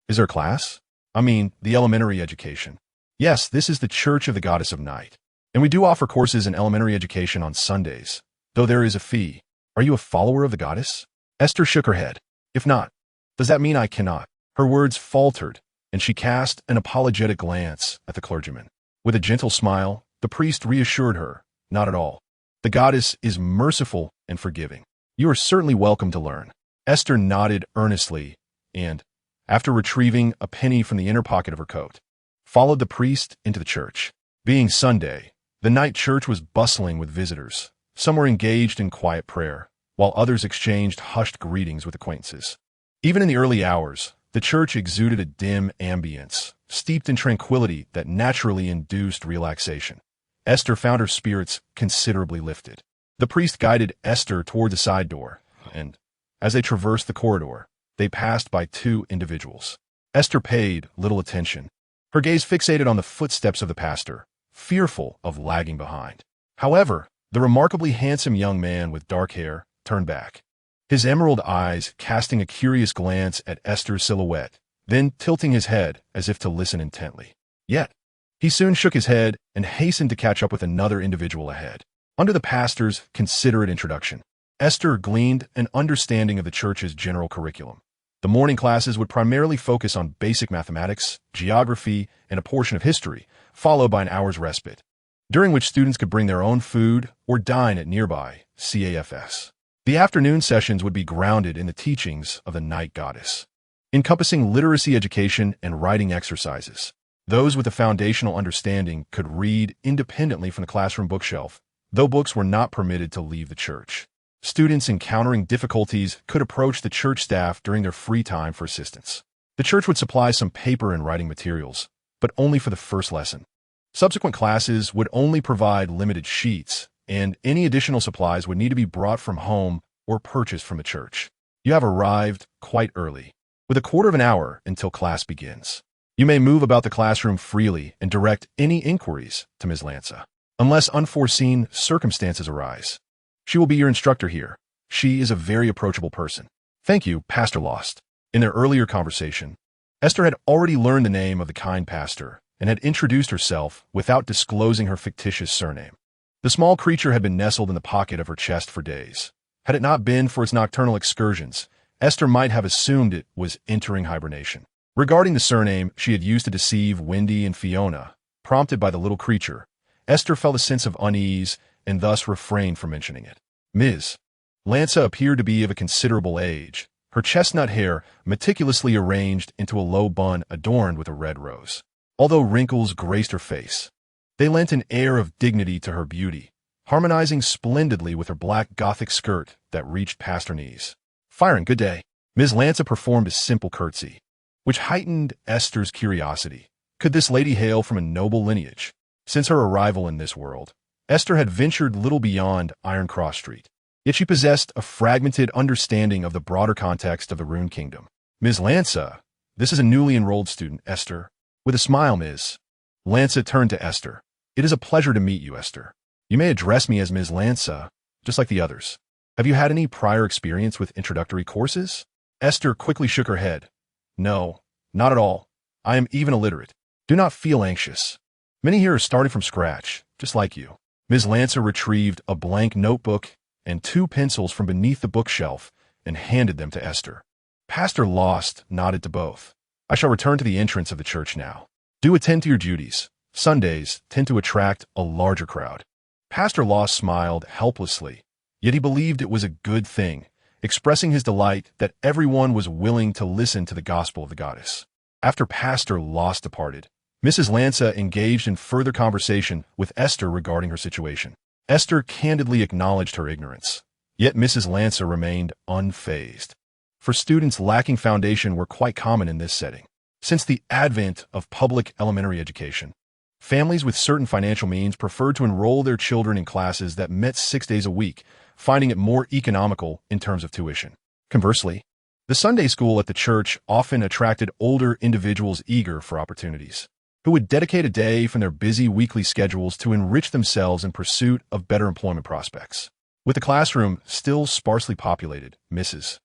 [SPEAKER 1] Is there class? I mean, the elementary education. Yes, this is the Church of the Goddess of Night, and we do offer courses in elementary education on Sundays, though there is a fee. Are you a follower of the goddess? Aiste shook her head. If not, does that mean I cannot? Her words faltered, and she cast an apologetic glance at the clergyman. With a gentle smile, the priest reassured her, not at all. The goddess is merciful and forgiving. You are certainly welcome to learn. Aiste nodded earnestly and, after retrieving a penny from the inner pocket of her coat, followed the priest into the church. Being Sunday, the night church was bustling with visitors. Some were engaged in quiet prayer, while others exchanged hushed greetings with acquaintances. Even in the early hours, the church exuded a dim ambience, steeped in tranquility that naturally induced relaxation. Aiste found her spirits considerably lifted. The priest guided Aiste toward the side door, and, as they traversed the corridor, they passed by two individuals. Aiste paid little attention, her gaze fixated on the footsteps of the pastor, fearful of lagging behind. However, the remarkably handsome young man with dark hair turned back, his emerald eyes casting a curious glance at Aiste's silhouette, then tilting his head as if to listen intently. Yet, he soon shook his head and hastened to catch up with another individual ahead. Under the pastor's considerate introduction, Aiste gleaned an understanding of the church's general curriculum. The morning classes would primarily focus on basic mathematics, geography, and a portion of history, followed by an hour's respite, during which students could bring their own food or dine at nearby CAFS. The afternoon sessions would be grounded in the teachings of the night goddess, encompassing literacy education and writing exercises. Those with a foundational understanding could read independently from the classroom bookshelf, though books were not permitted to leave the church. Students encountering difficulties could approach the church staff during their free time for assistance. The church would supply some paper and writing materials, but only for the first lesson. Subsequent classes would only provide limited sheets, and any additional supplies would need to be brought from home or purchased from the church. You have arrived quite early, with a quarter of an hour until class begins. You may move about the classroom freely and direct any inquiries to Ms. Lanza, unless unforeseen circumstances arise. She will be your instructor here. She is a very approachable person. Thank you, Pastor Lost. In their earlier conversation, Aiste had already learned the name of the kind pastor and had introduced herself without disclosing her fictitious surname. The small creature had been nestled in the pocket of her chest for days. Had it not been for its nocturnal excursions, Aiste might have assumed it was entering hibernation. Regarding the surname she had used to deceive Wendy and Fiona, prompted by the little creature, Aiste felt a sense of unease and thus refrained from mentioning it. Ms. Lanza appeared to be of a considerable age, her chestnut hair meticulously arranged into a low bun adorned with a red rose. Although wrinkles graced her face, they lent an air of dignity to her beauty, harmonizing splendidly with her black Gothic skirt that reached past her knees. Firing, good day. Ms. Lanza performed a simple curtsy, which heightened Aiste's curiosity. Could this lady hail from a noble lineage? Since her arrival in this world, Aiste had ventured little beyond Iron Cross Street, yet she possessed a fragmented understanding of the broader context of the Rune Kingdom. Ms. Lanza, this is a newly enrolled student, Aiste. With a smile, Ms. Lanza turned to Aiste. It is a pleasure to meet you, Aiste. You may address me as Ms. Lanza, just like the others. Have you had any prior experience with introductory courses? Aiste quickly shook her head. No, not at all. I am even illiterate. Do not feel anxious. Many here are starting from scratch, just like you. Ms. Lanza retrieved a blank notebook and 2 pencils from beneath the bookshelf and handed them to Aiste. Pastor Lost nodded to both. I shall return to the entrance of the church now. Do attend to your duties. Sundays tend to attract a larger crowd. Pastor Lost smiled helplessly, yet he believed it was a good thing, expressing his delight that everyone was willing to listen to the gospel of the goddess. After Pastor Lost departed, Mrs. Lanza engaged in further conversation with Aiste regarding her situation. Aiste candidly acknowledged her ignorance, yet Mrs. Lanza remained unfazed. For students lacking foundation were quite common in this setting. Since the advent of public elementary education, Families with certain financial means preferred to enroll their children in classes that met 6 days a week, finding it more economical in terms of tuition. Conversely, the Sunday school at the church often attracted older individuals eager for opportunities, who would dedicate a day from their busy weekly schedules to enrich themselves in pursuit of better employment prospects. With the classroom still sparsely populated, Mrs.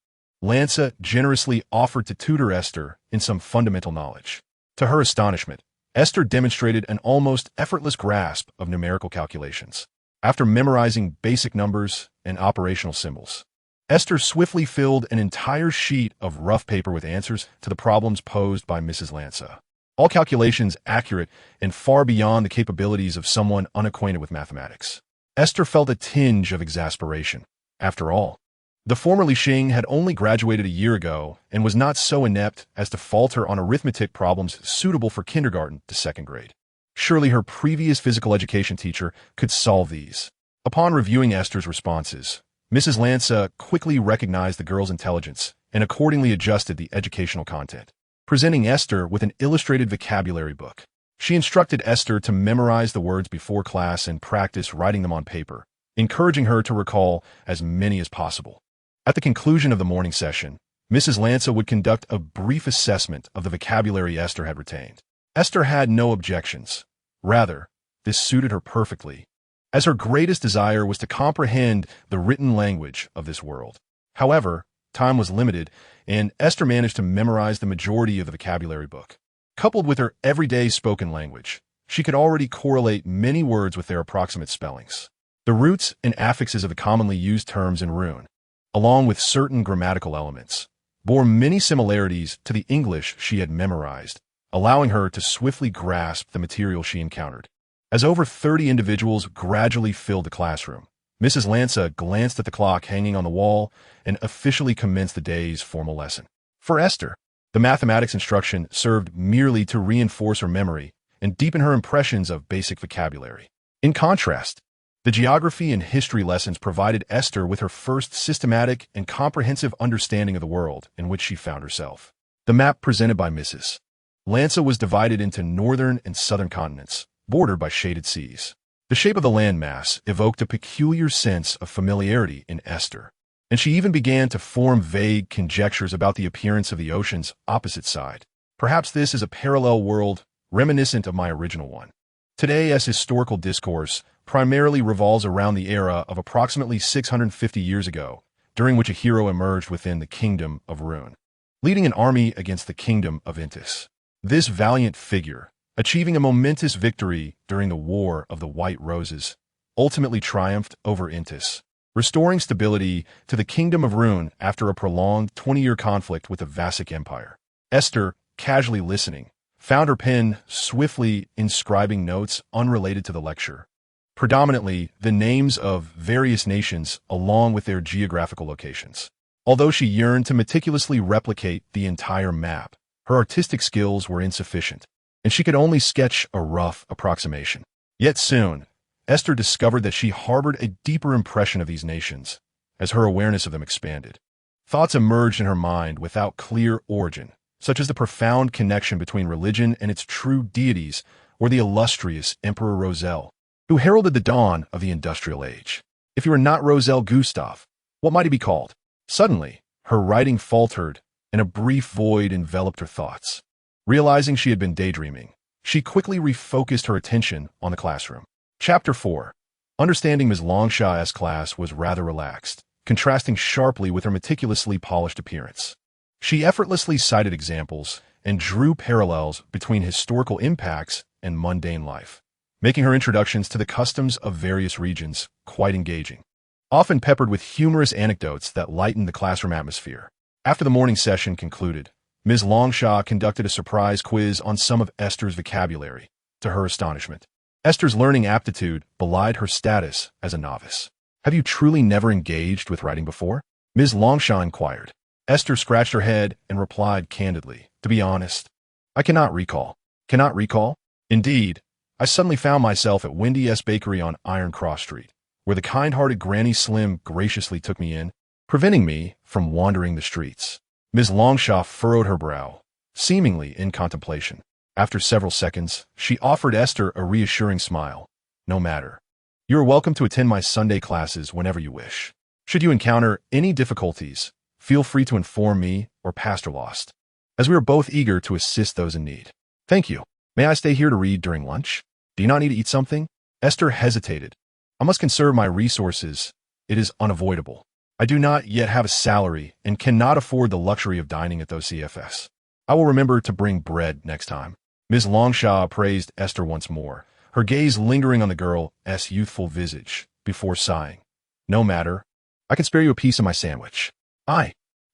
[SPEAKER 1] Lanza generously offered to tutor Esther in some fundamental knowledge. To her astonishment, Esther demonstrated an almost effortless grasp of numerical calculations. After memorizing basic numbers and operational symbols, Esther swiftly filled an entire sheet of rough paper with answers to the problems posed by Mrs. Lanza. All calculations accurate and far beyond the capabilities of someone unacquainted with mathematics. Esther felt a tinge of exasperation. After all, the formerly Xing had only graduated a year ago and was not so inept as to falter on arithmetic problems suitable for kindergarten to second grade. Surely her previous physical education teacher could solve these. Upon reviewing Esther's responses, Mrs. Lanza quickly recognized the girl's intelligence and accordingly adjusted the educational content, presenting Esther with an illustrated vocabulary book. She instructed Esther to memorize the words before class and practice writing them on paper, encouraging her to recall as many as possible. At the conclusion of the morning session, Mrs. Lanza would conduct a brief assessment of the vocabulary Esther had retained. Esther had no objections. Rather, this suited her perfectly, as her greatest desire was to comprehend the written language of this world. However, time was limited, and Esther managed to memorize the majority of the vocabulary book. Coupled with her everyday spoken language, she could already correlate many words with their approximate spellings. The roots and affixes of the commonly used terms in Rune, along with certain grammatical elements, bore many similarities to the English she had memorized, allowing her to swiftly grasp the material she encountered. As over 30 individuals gradually filled the classroom, Mrs. Lanza glanced at the clock hanging on the wall and officially commenced the day's formal lesson. For Esther, the mathematics instruction served merely to reinforce her memory and deepen her impressions of basic vocabulary. In contrast, the geography and history lessons provided Esther with her first systematic and comprehensive understanding of the world in which she found herself. The map presented by Mrs. Lanza was divided into northern and southern continents, bordered by shaded seas. The shape of the landmass evoked a peculiar sense of familiarity in Esther, and she even began to form vague conjectures about the appearance of the ocean's opposite side. Perhaps this is a parallel world reminiscent of my original one. Today's historical discourse primarily revolves around the era of approximately 650 years ago, during which a hero emerged within the kingdom of Rune, leading an army against the kingdom of Intis. This valiant figure, achieving a momentous victory during the War of the White Roses, ultimately triumphed over Intis, restoring stability to the kingdom of Rune after a prolonged 20-year conflict with the Vassic Empire. Esther, casually listening, found her pen swiftly inscribing notes unrelated to the lecture, predominantly the names of various nations along with their geographical locations. Although she yearned to meticulously replicate the entire map, her artistic skills were insufficient, and she could only sketch a rough approximation. Yet soon, Esther discovered that she harbored a deeper impression of these nations as her awareness of them expanded. Thoughts emerged in her mind without clear origin, such as the profound connection between religion and its true deities, or the illustrious Emperor Roselle, who heralded the dawn of the industrial age. If he were not Roselle Gustav, what might he be called? Suddenly, her writing faltered, and a brief void enveloped her thoughts. Realizing she had been daydreaming, she quickly refocused her attention on the classroom. Chapter 4. Understanding Ms. Longshaw's class was rather relaxed, contrasting sharply with her meticulously polished appearance. She effortlessly cited examples and drew parallels between historical impacts and mundane life, making her introductions to the customs of various regions quite engaging, often peppered with humorous anecdotes that lightened the classroom atmosphere. After the morning session concluded, Ms. Longshaw conducted a surprise quiz on some of Esther's vocabulary. To her astonishment, Esther's learning aptitude belied her status as a novice. "Have you truly never engaged with writing before?" Ms. Longshaw inquired. Esther scratched her head and replied candidly, "To be honest, I cannot recall." "Cannot recall?" "Indeed, I suddenly found myself at Windy S. Bakery on Iron Cross Street, where the kind-hearted Granny Slim graciously took me in, preventing me from wandering the streets." Ms. Longshaw furrowed her brow, seemingly in contemplation. After several seconds, she offered Esther a reassuring smile. No matter. You are welcome to attend my Sunday classes whenever you wish. Should you encounter any difficulties, feel free to inform me or Pastor Lost, as we are both eager to assist those in need. Thank you. May I stay here to read during lunch? Do you not need to eat something? Esther hesitated. I must conserve my resources. It is unavoidable. I do not yet have a salary and cannot afford the luxury of dining at those CFS. I will remember to bring bread next time. Ms. Longshaw praised Esther once more, her gaze lingering on the girl's youthful visage, before sighing. No matter. I can spare you a piece of my sandwich. I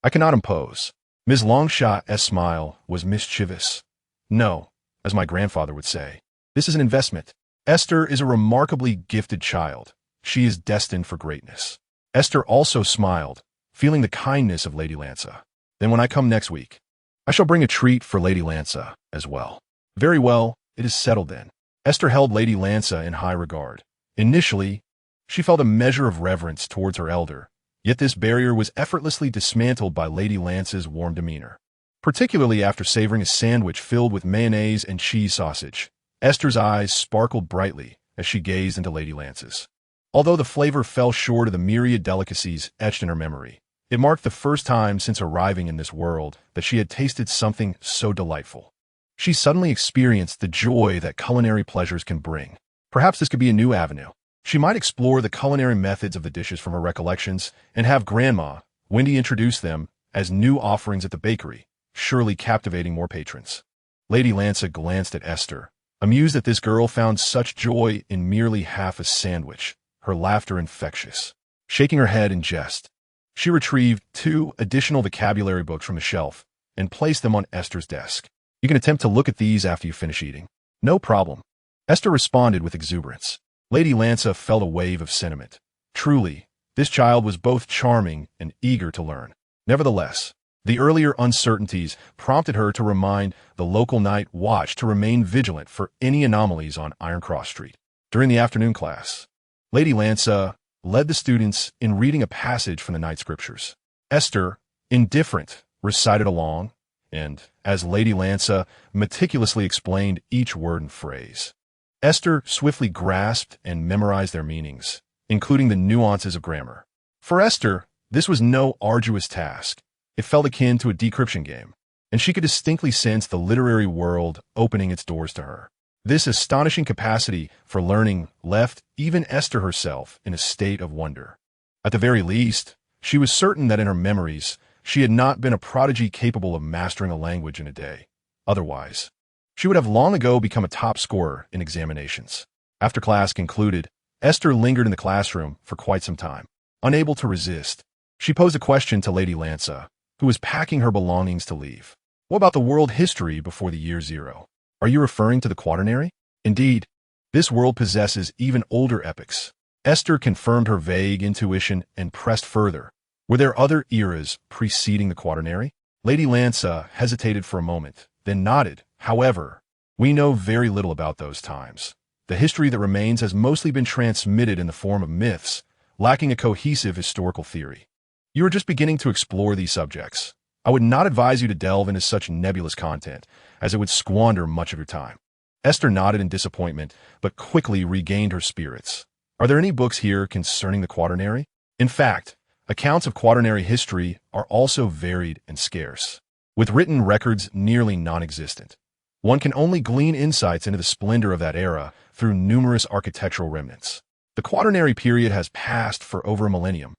[SPEAKER 1] cannot impose. Ms. Longshaw's smile was mischievous. No, as my grandfather would say. This is an investment. Esther is a remarkably gifted child. She is destined for greatness. Esther also smiled, feeling the kindness of Lady Lanza. Then when I come next week, I shall bring a treat for Lady Lanza as well. Very well, it is settled then. Esther held Lady Lanza in high regard. Initially, she felt a measure of reverence towards her elder, yet this barrier was effortlessly dismantled by Lady Lanza's warm demeanor. Particularly after savoring a sandwich filled with mayonnaise and cheese sausage, Esther's eyes sparkled brightly as she gazed into Lady Lanza's. Although the flavor fell short of the myriad delicacies etched in her memory, it marked the first time since arriving in this world that she had tasted something so delightful. She suddenly experienced the joy that culinary pleasures can bring. Perhaps this could be a new avenue. She might explore the culinary methods of the dishes from her recollections and have Grandma, Wendy, introduce them as new offerings at the bakery, surely captivating more patrons. Lady Lanza glanced at Esther, amused that this girl found such joy in merely half a sandwich, her laughter infectious. Shaking her head in jest, she retrieved 2 additional vocabulary books from the shelf and placed them on Esther's desk. You can attempt to look at these after you finish eating. No problem. Esther responded with exuberance. Lady Lanza felt a wave of sentiment. Truly, this child was both charming and eager to learn. Nevertheless, the earlier uncertainties prompted her to remind the local Nightwatch to remain vigilant for any anomalies on Iron Cross Street. During the afternoon class, Lady Lanza led the students in reading a passage from the night scriptures. Esther, indifferent, recited along, and as Lady Lanza meticulously explained each word and phrase, Esther swiftly grasped and memorized their meanings, including the nuances of grammar. For Esther, this was no arduous task. It felt akin to a decryption game, and she could distinctly sense the literary world opening its doors to her. This astonishing capacity for learning left even Esther herself in a state of wonder. At the very least, she was certain that in her memories, she had not been a prodigy capable of mastering a language in a day. Otherwise, she would have long ago become a top scorer in examinations. After class concluded, Esther lingered in the classroom for quite some time. Unable to resist, she posed a question to Lady Lanza, who was packing her belongings to leave. What about the world history before the year 0? Are you referring to the Quaternary? Indeed, this world possesses even older epochs. Esther confirmed her vague intuition and pressed further. Were there other eras preceding the Quaternary? Lady Lanza hesitated for a moment, then nodded. However, we know very little about those times. The history that remains has mostly been transmitted in the form of myths, lacking a cohesive historical theory. You are just beginning to explore these subjects. I would not advise you to delve into such nebulous content, as it would squander much of your time. Esther nodded in disappointment, but quickly regained her spirits. Are there any books here concerning the Quaternary? In fact, accounts of Quaternary history are also varied and scarce, with written records nearly non-existent. One can only glean insights into the splendor of that era through numerous architectural remnants. The Quaternary period has passed for over a millennium,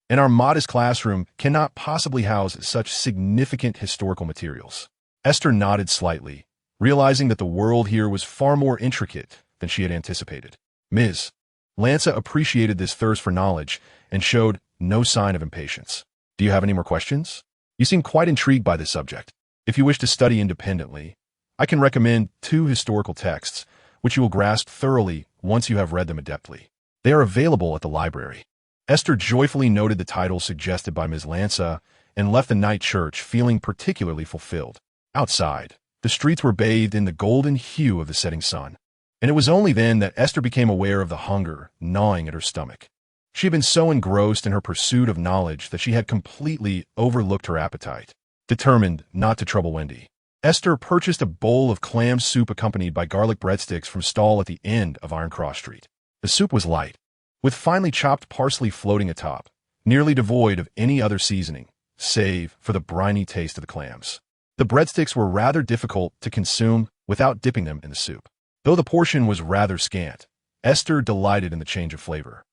[SPEAKER 1] and our modest classroom cannot possibly house such significant historical materials. Esther nodded slightly, realizing that the world here was far more intricate than she had anticipated. Ms. Lanza appreciated this thirst for knowledge and showed no sign of impatience. Do you have any more questions? You seem quite intrigued by this subject. If you wish to study independently, I can recommend 2 historical texts, which you will grasp thoroughly once you have read them adeptly. They are available at the library. Esther joyfully noted the titles suggested by Ms. Lanza and left the night church feeling particularly fulfilled. Outside, the streets were bathed in the golden hue of the setting sun, and it was only then that Esther became aware of the hunger gnawing at her stomach. She had been so engrossed in her pursuit of knowledge that she had completely overlooked her appetite. Determined not to trouble Wendy, Esther purchased a bowl of clam soup accompanied by garlic breadsticks from a stall at the end of Iron Cross Street. The soup was light, with finely chopped parsley floating atop, nearly devoid of any other seasoning, save for the briny taste of the clams. The breadsticks were rather difficult to consume without dipping them in the soup. Though the portion was rather scant, Esther delighted in the change of flavor,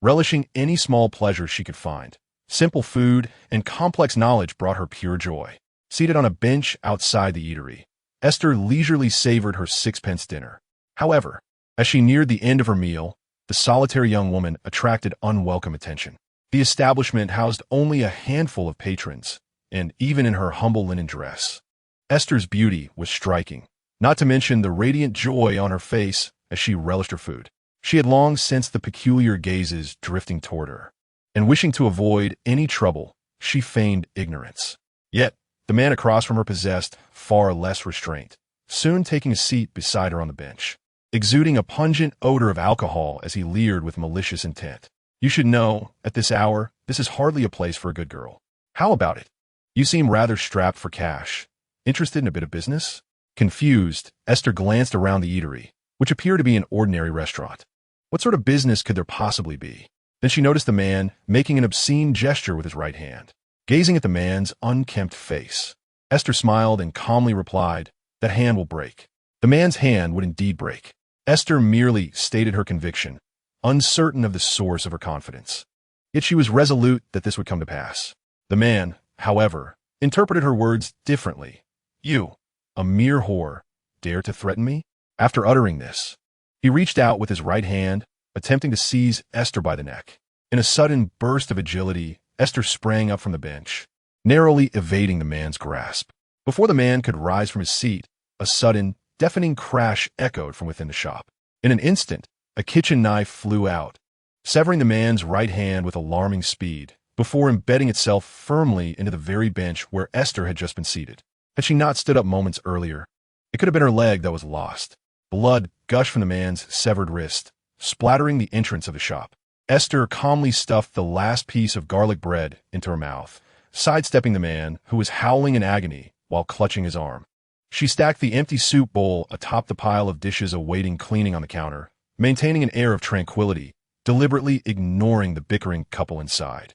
[SPEAKER 1] relishing any small pleasure she could find. Simple food and complex knowledge brought her pure joy. Seated on a bench outside the eatery, Esther leisurely savored her sixpence dinner. However, as she neared the end of her meal, the solitary young woman attracted unwelcome attention. The establishment housed only a handful of patrons, and even in her humble linen dress, Esther's beauty was striking, not to mention the radiant joy on her face as she relished her food. She had long sensed the peculiar gazes drifting toward her, and wishing to avoid any trouble, she feigned ignorance. Yet, the man across from her possessed far less restraint, soon taking a seat beside her on the bench, exuding a pungent odor of alcohol as he leered with malicious intent. "You should know, at this hour, this is hardly a place for a good girl. How about it? You seem rather strapped for cash. Interested in a bit of business?" Confused, Esther glanced around the eatery, which appeared to be an ordinary restaurant. What sort of business could there possibly be? Then she noticed the man making an obscene gesture with his right hand. Gazing at the man's unkempt face, Esther smiled and calmly replied, "That hand will break." The man's hand would indeed break. Esther merely stated her conviction, uncertain of the source of her confidence. Yet she was resolute that this would come to pass. The man, however, interpreted her words differently. "You, a mere whore, dare to threaten me?" After uttering this, he reached out with his right hand, attempting to seize Esther by the neck. In a sudden burst of agility, Esther sprang up from the bench, narrowly evading the man's grasp. Before the man could rise from his seat, a sudden, deafening crash echoed from within the shop. In an instant, a kitchen knife flew out, severing the man's right hand with alarming speed, before embedding itself firmly into the very bench where Esther had just been seated. Had she not stood up moments earlier, it could have been her leg that was lost. Blood gushed from the man's severed wrist, splattering the entrance of the shop. Esther calmly stuffed the last piece of garlic bread into her mouth, sidestepping the man, who was howling in agony while clutching his arm. She stacked the empty soup bowl atop the pile of dishes awaiting cleaning on the counter, maintaining an air of tranquility, deliberately ignoring the bickering couple inside,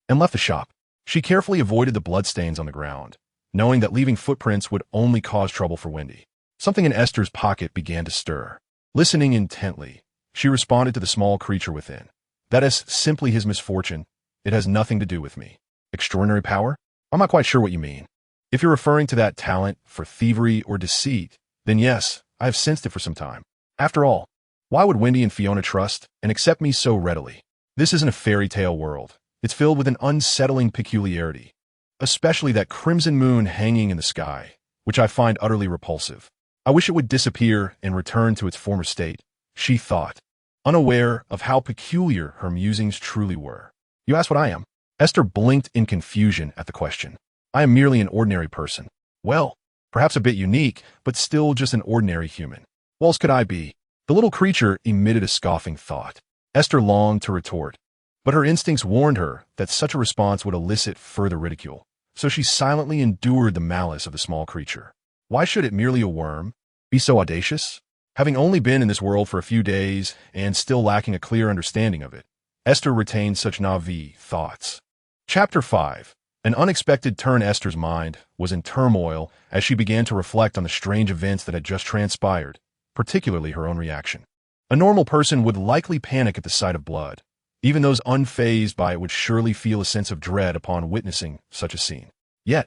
[SPEAKER 1] and left the shop. She carefully avoided the bloodstains on the ground, knowing that leaving footprints would only cause trouble for Wendy. Something in Esther's pocket began to stir. Listening intently, she responded to the small creature within. "That is simply his misfortune. It has nothing to do with me." "Extraordinary power? I'm not quite sure what you mean. If you're referring to that talent for thievery or deceit, then yes, I have sensed it for some time. After all, why would Wendy and Fiona trust and accept me so readily? This isn't a fairy tale world. It's filled with an unsettling peculiarity, especially that crimson moon hanging in the sky, which I find utterly repulsive. I wish it would disappear and return to its former state," she thought, unaware of how peculiar her musings truly were. "You ask what I am?" Esther blinked in confusion at the question. "I am merely an ordinary person." "Well, perhaps a bit unique, but still just an ordinary human. What else could I be?" The little creature emitted a scoffing thought. Esther longed to retort, but her instincts warned her that such a response would elicit further ridicule, so she silently endured the malice of the small creature. Why should it, merely a worm, be so audacious? Having only been in this world for a few days and still lacking a clear understanding of it, Esther retained such naive thoughts. Chapter 5. An unexpected turn. Esther's mind was in turmoil as she began to reflect on the strange events that had just transpired, particularly her own reaction. A normal person would likely panic at the sight of blood. Even those unfazed by it would surely feel a sense of dread upon witnessing such a scene. Yet,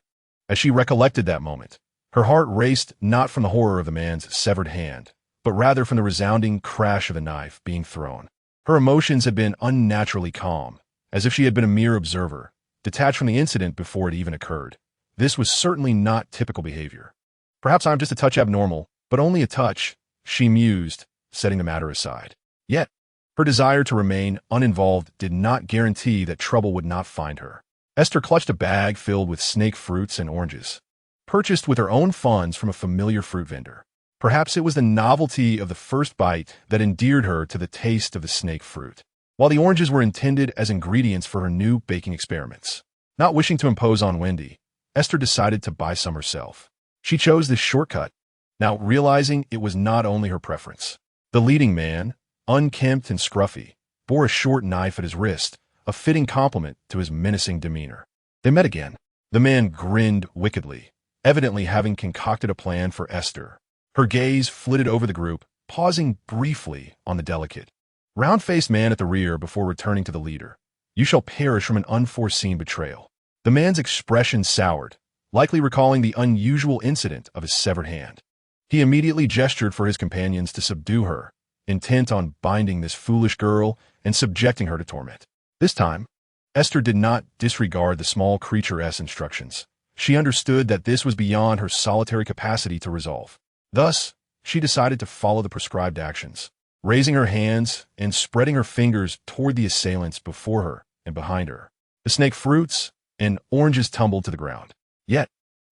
[SPEAKER 1] as she recollected that moment, her heart raced not from the horror of the man's severed hand, but rather from the resounding crash of the knife being thrown. Her emotions had been unnaturally calm, as if she had been a mere observer, detached from the incident before it even occurred. This was certainly not typical behavior. "Perhaps I'm just a touch abnormal, but only a touch," she mused, setting the matter aside. Yet, her desire to remain uninvolved did not guarantee that trouble would not find her. Esther clutched a bag filled with snake fruits and oranges, purchased with her own funds from a familiar fruit vendor. Perhaps it was the novelty of the first bite that endeared her to the taste of the snake fruit, while the oranges were intended as ingredients for her new baking experiments. Not wishing to impose on Wendy, Esther decided to buy some herself. She chose this shortcut, now realizing it was not only her preference. The leading man, unkempt and scruffy, bore a short knife at his wrist, a fitting complement to his menacing demeanor. They met again. The man grinned wickedly, evidently having concocted a plan for Aiste. Her gaze flitted over the group, pausing briefly on the delicate, round-faced man at the rear before returning to the leader. You shall perish from an unforeseen betrayal. The man's expression soured, likely recalling the unusual incident of his severed hand. He immediately gestured for his companions to subdue her, intent on binding this foolish girl and subjecting her to torment. This time, Aiste did not disregard the small creature's instructions. She understood that this was beyond her solitary capacity to resolve. Thus, she decided to follow the prescribed actions, raising her hands and spreading her fingers toward the assailants before her and behind her. The snake fruits and oranges tumbled to the ground. Yet,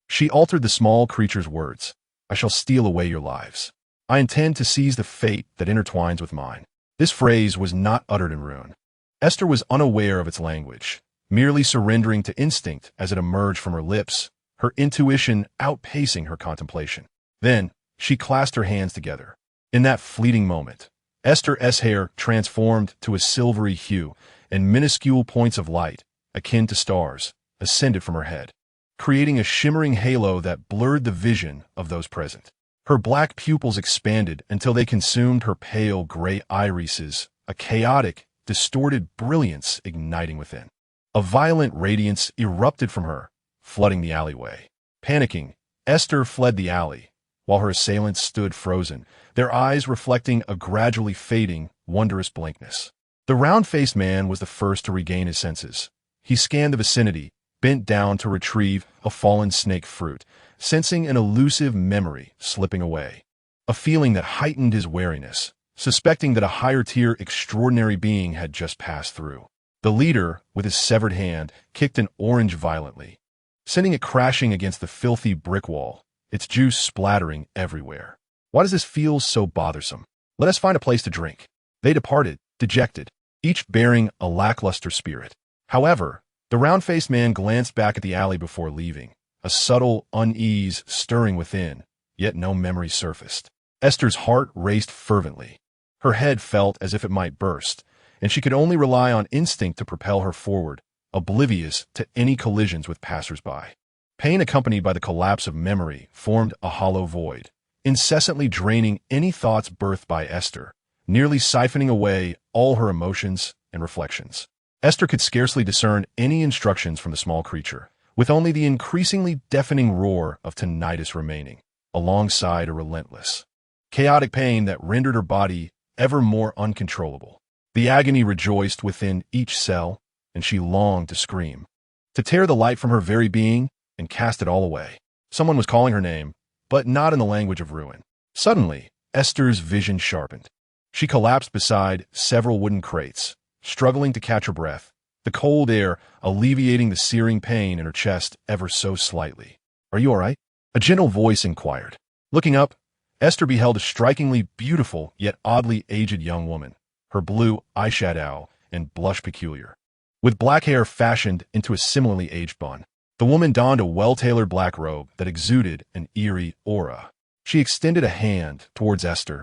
[SPEAKER 1] she altered the small creature's words. I shall steal away your lives. I intend to seize the fate that intertwines with mine. This phrase was not uttered in rune. Aiste was unaware of its language, merely surrendering to instinct as it emerged from her lips, her intuition outpacing her contemplation. Then, she clasped her hands together. In that fleeting moment, Aiste's hair transformed to a silvery hue, and minuscule points of light, akin to stars, ascended from her head, creating a shimmering halo that blurred the vision of those present. Her black pupils expanded until they consumed her pale gray irises, a chaotic, distorted brilliance igniting within. A violent radiance erupted from her, flooding the alleyway. Panicking, Aiste fled the alley, while her assailants stood frozen, their eyes reflecting a gradually fading, wondrous blankness. The round-faced man was the first to regain his senses. He scanned the vicinity, bent down to retrieve a fallen snake fruit, sensing an elusive memory slipping away. A feeling that heightened his wariness, suspecting that a higher-tier extraordinary being had just passed through. The leader, with his severed hand, kicked an orange violently, sending it crashing against the filthy brick wall, its juice splattering everywhere. Why does this feel so bothersome? Let us find a place to drink. They departed, dejected, each bearing a lackluster spirit. However, the round-faced man glanced back at the alley before leaving, a subtle unease stirring within, yet no memory surfaced. Aiste's heart raced fervently. Her head felt as if it might burst, and she could only rely on instinct to propel her forward, oblivious to any collisions with passers-by. Pain accompanied by the collapse of memory formed a hollow void, incessantly draining any thoughts birthed by Aiste, nearly siphoning away all her emotions and reflections. Aiste could scarcely discern any instructions from the small creature, with only the increasingly deafening roar of tinnitus remaining, alongside a relentless, chaotic pain that rendered her body ever more uncontrollable. The agony rejoiced within each cell, and she longed to scream, to tear the light from her very being and cast it all away. Someone was calling her name, but not in the language of ruin. Suddenly, Aiste's vision sharpened. She collapsed beside several wooden crates, struggling to catch her breath, the cold air alleviating the searing pain in her chest ever so slightly. Are you all right? A gentle voice inquired. Looking up, Aiste beheld a strikingly beautiful yet oddly aged young woman, her blue eyeshadow and blush peculiar. With black hair fashioned into a similarly aged bun, the woman donned a well-tailored black robe that exuded an eerie aura. She extended a hand towards Aiste.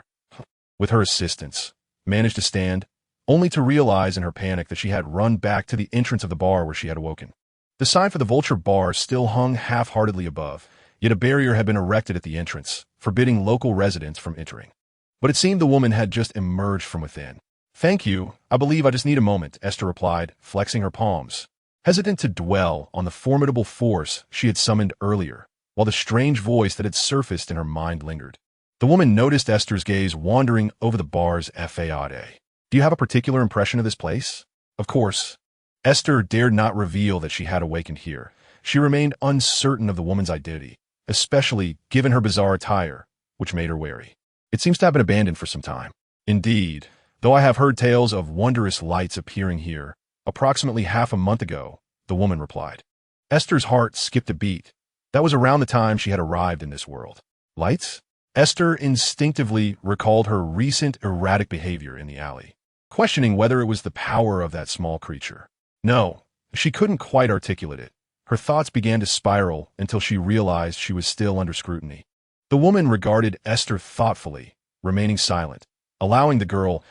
[SPEAKER 1] With her assistance, managed to stand, only to realize in her panic that she had run back to the entrance of the bar where she had awoken. The sign for the Vulture Bar still hung half-heartedly above, yet a barrier had been erected at the entrance, forbidding local residents from entering. But it seemed the woman had just emerged from within. Thank you, I believe I just need a moment, Aiste replied, flexing her palms, hesitant to dwell on the formidable force she had summoned earlier, while the strange voice that had surfaced in her mind lingered. The woman noticed Aiste's gaze wandering over the bar's faade. Do you have a particular impression of this place? Of course. Aiste dared not reveal that she had awakened here. She remained uncertain of the woman's identity, especially given her bizarre attire, which made her wary. It seems to have been abandoned for some time. Indeed, though I have heard tales of wondrous lights appearing here, approximately half a month ago, the woman replied. Aiste's heart skipped a beat. That was around the time she had arrived in this world. Lights? Aiste instinctively recalled her recent erratic behavior in the alley, questioning whether it was the power of that small creature. No, she couldn't quite articulate it, Her thoughts began to spiral until she realized she was still under scrutiny. The woman regarded Aiste thoughtfully, remaining silent, allowing the girl's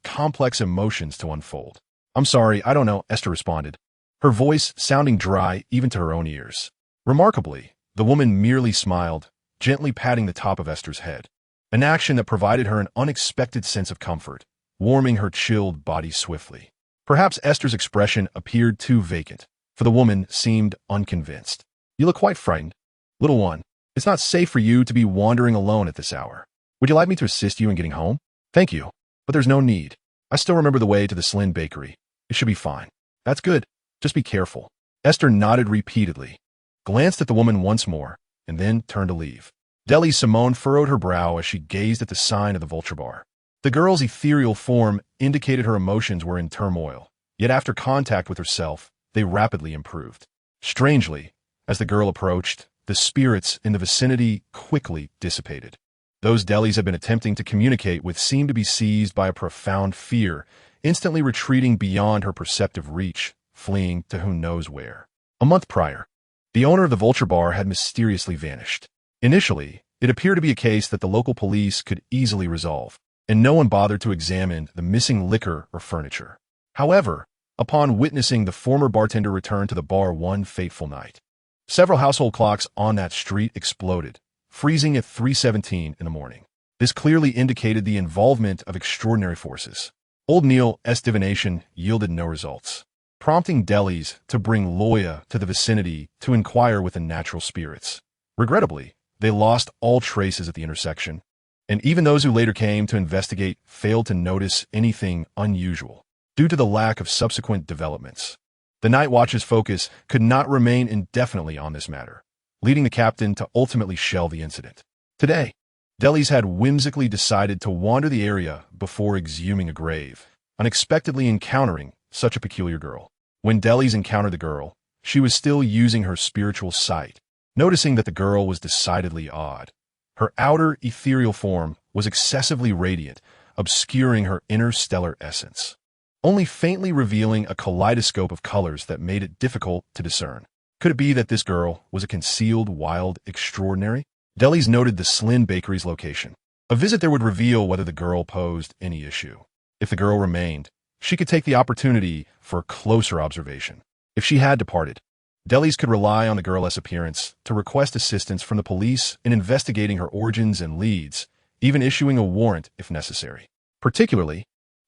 [SPEAKER 1] complex emotions to unfold. "I'm sorry, I don't know," Aiste responded, her voice sounding dry even to her own ears. Remarkably, the woman merely smiled, gently patting the top of Aiste's head, an action that provided her an unexpected sense of comfort, warming her chilled body swiftly. Perhaps Aiste's expression appeared too vacant, for the woman seemed unconvinced. "You look quite frightened. Little one, it's not safe for you to be wandering alone at this hour. Would you like me to assist you in getting home?" "Thank you, but there's no need. I still remember the way to the Klein bakery. It should be fine." "That's good. Just be careful." Aiste nodded repeatedly, glanced at the woman once more, and then turned to leave. Deli Simone furrowed her brow as she gazed at the sign of the Vulture Bar. The girl's ethereal form indicated her emotions were in turmoil, yet after contact with herself, they rapidly improved. Strangely, as the girl approached, the spirits in the vicinity quickly dissipated. Those Delis had been attempting to communicate with seemed to be seized by a profound fear, instantly retreating beyond her perceptive reach, fleeing to who knows where. A month prior, the owner of the Vulture Bar had mysteriously vanished. Initially, it appeared to be a case that the local police could easily resolve, and no one bothered to examine the missing liquor or furniture. However, upon witnessing the former bartender return to the bar one fateful night, several household clocks on that street exploded, freezing at 3:17 in the morning. This clearly indicated the involvement of extraordinary forces. Old Neil's divination yielded no results, prompting Delis to bring Loya to the vicinity to inquire with the natural spirits. Regrettably, they lost all traces at the intersection, and even those who later came to investigate failed to notice anything unusual due to the lack of subsequent developments. The Nightwatch's focus could not remain indefinitely on this matter, leading the captain to ultimately shelve the incident. Today, Delis had whimsically decided to wander the area before exhuming a grave, unexpectedly encountering such a peculiar girl. When Delis encountered the girl, she was still using her spiritual sight, noticing that the girl was decidedly odd. Her outer ethereal form was excessively radiant, obscuring her inner stellar essence, only faintly revealing a kaleidoscope of colors that made it difficult to discern. Could it be that this girl was a concealed, wild extraordinary? Delis noted the Klein bakery's location. A visit there would reveal whether the girl posed any issue. If the girl remained, she could take the opportunity for closer observation. If she had departed, Delis could rely on the girl's appearance to request assistance from the police in investigating her origins and leads, even issuing a warrant if necessary. Particularly,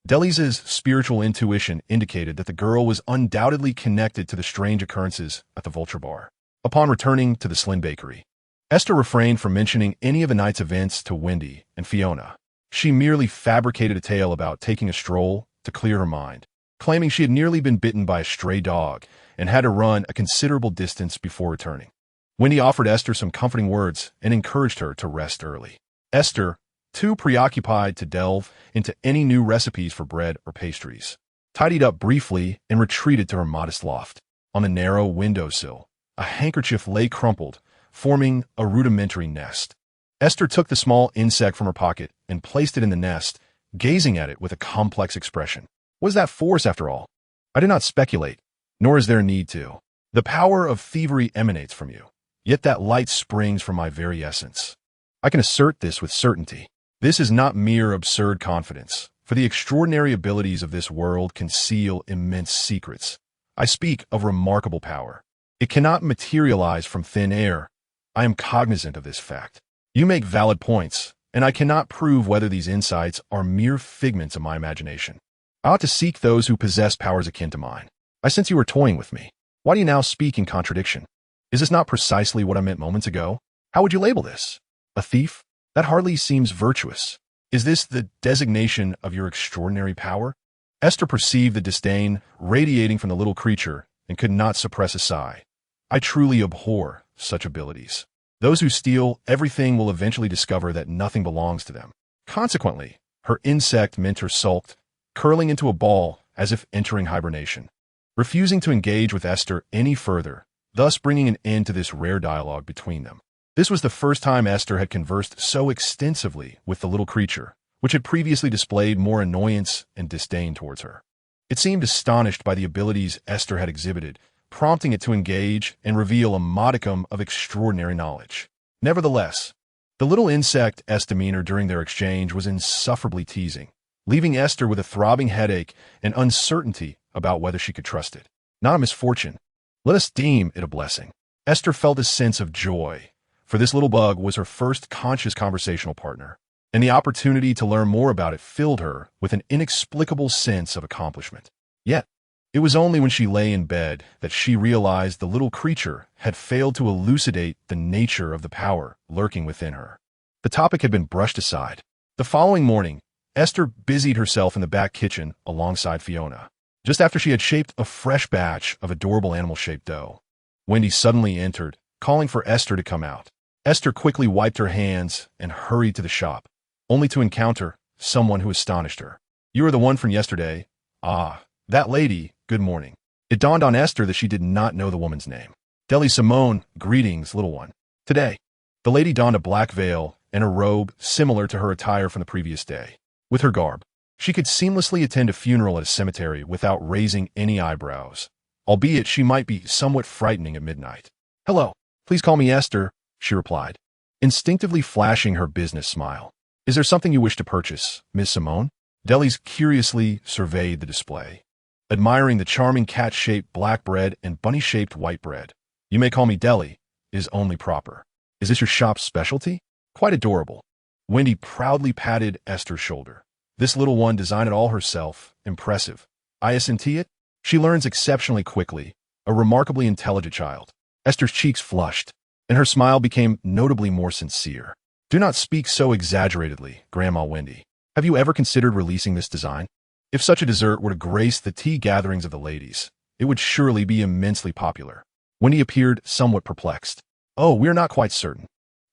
[SPEAKER 1] Delis's spiritual intuition indicated that the girl was undoubtedly connected to the strange occurrences at the Vulture Bar. Upon returning to the Klein bakery, Aiste refrained from mentioning any of the night's events to Wendy and Fiona. She merely fabricated a tale about taking a stroll to clear her mind, claiming she had nearly been bitten by a stray dog and had to run a considerable distance before returning. Wendy offered Aiste some comforting words and encouraged her to rest early. Aiste, too preoccupied to delve into any new recipes for bread or pastries, tidied up briefly and retreated to her modest loft. On the narrow windowsill, a handkerchief lay crumpled, forming a rudimentary nest. Aiste took the small insect from her pocket and placed it in the nest, gazing at it with a complex expression. What is that force, after all? I did not speculate, nor is there need to. The power of thievery emanates from you, yet that light springs from my very essence. I can assert this with certainty. This is not mere absurd confidence, for the extraordinary abilities of this world conceal immense secrets. I speak of remarkable power. It cannot materialize from thin air. I am cognizant of this fact. You make valid points, and I cannot prove whether these insights are mere figments of my imagination. I ought to seek those who possess powers akin to mine. I sense you are toying with me. Why do you now speak in contradiction? Is this not precisely what I meant moments ago? How would you label this? A thief? That hardly seems virtuous. Is this the designation of your extraordinary power? Aiste perceived the disdain radiating from the little creature and could not suppress a sigh. I truly abhor such abilities. Those who steal everything will eventually discover that nothing belongs to them. Consequently, her insect mentor sulked, curling into a ball as if entering hibernation, refusing to engage with Aiste any further, thus bringing an end to this rare dialogue between them. This was the first time Aiste had conversed so extensively with the little creature, which had previously displayed more annoyance and disdain towards her. It seemed astonished by the abilities Aiste had exhibited, prompting it to engage and reveal a modicum of extraordinary knowledge. Nevertheless, the little insect's demeanor during their exchange was insufferably teasing, leaving Esther with a throbbing headache and uncertainty about whether she could trust it. Not a misfortune. Let us deem it a blessing. Esther felt a sense of joy, for this little bug was her first conscious conversational partner, and the opportunity to learn more about it filled her with an inexplicable sense of accomplishment. Yet, it was only when she lay in bed that she realized the little creature had failed to elucidate the nature of the power lurking within her. The topic had been brushed aside. The following morning, Esther busied herself in the back kitchen alongside Fiona. Just after she had shaped a fresh batch of adorable animal-shaped dough, Wendy suddenly entered, calling for Esther to come out. Esther quickly wiped her hands and hurried to the shop, only to encounter someone who astonished her. "You are the one from yesterday." "Ah, that lady, good morning." It dawned on Esther that she did not know the woman's name. "Deli Simone, greetings, little one." Today, the lady donned a black veil and a robe similar to her attire from the previous day. With her garb, she could seamlessly attend a funeral at a cemetery without raising any eyebrows, albeit she might be somewhat frightening at midnight. "Hello, please call me Esther," she replied, instinctively flashing her business smile. "Is there something you wish to purchase, Miss Simone?" Delis curiously surveyed the display, admiring the charming cat-shaped black bread and bunny-shaped white bread. "You may call me Deli, is only proper. Is this your shop's specialty?" "Quite adorable." Wendy proudly patted Esther's shoulder. "This little one designed it all herself. Impressive. Aiste it? She learns exceptionally quickly, a remarkably intelligent child." Esther's cheeks flushed, and her smile became notably more sincere. "Do not speak so exaggeratedly, Grandma Wendy. Have you ever considered releasing this design? If such a dessert were to grace the tea gatherings of the ladies, it would surely be immensely popular." Wendy appeared somewhat perplexed. "Oh, we're not quite certain.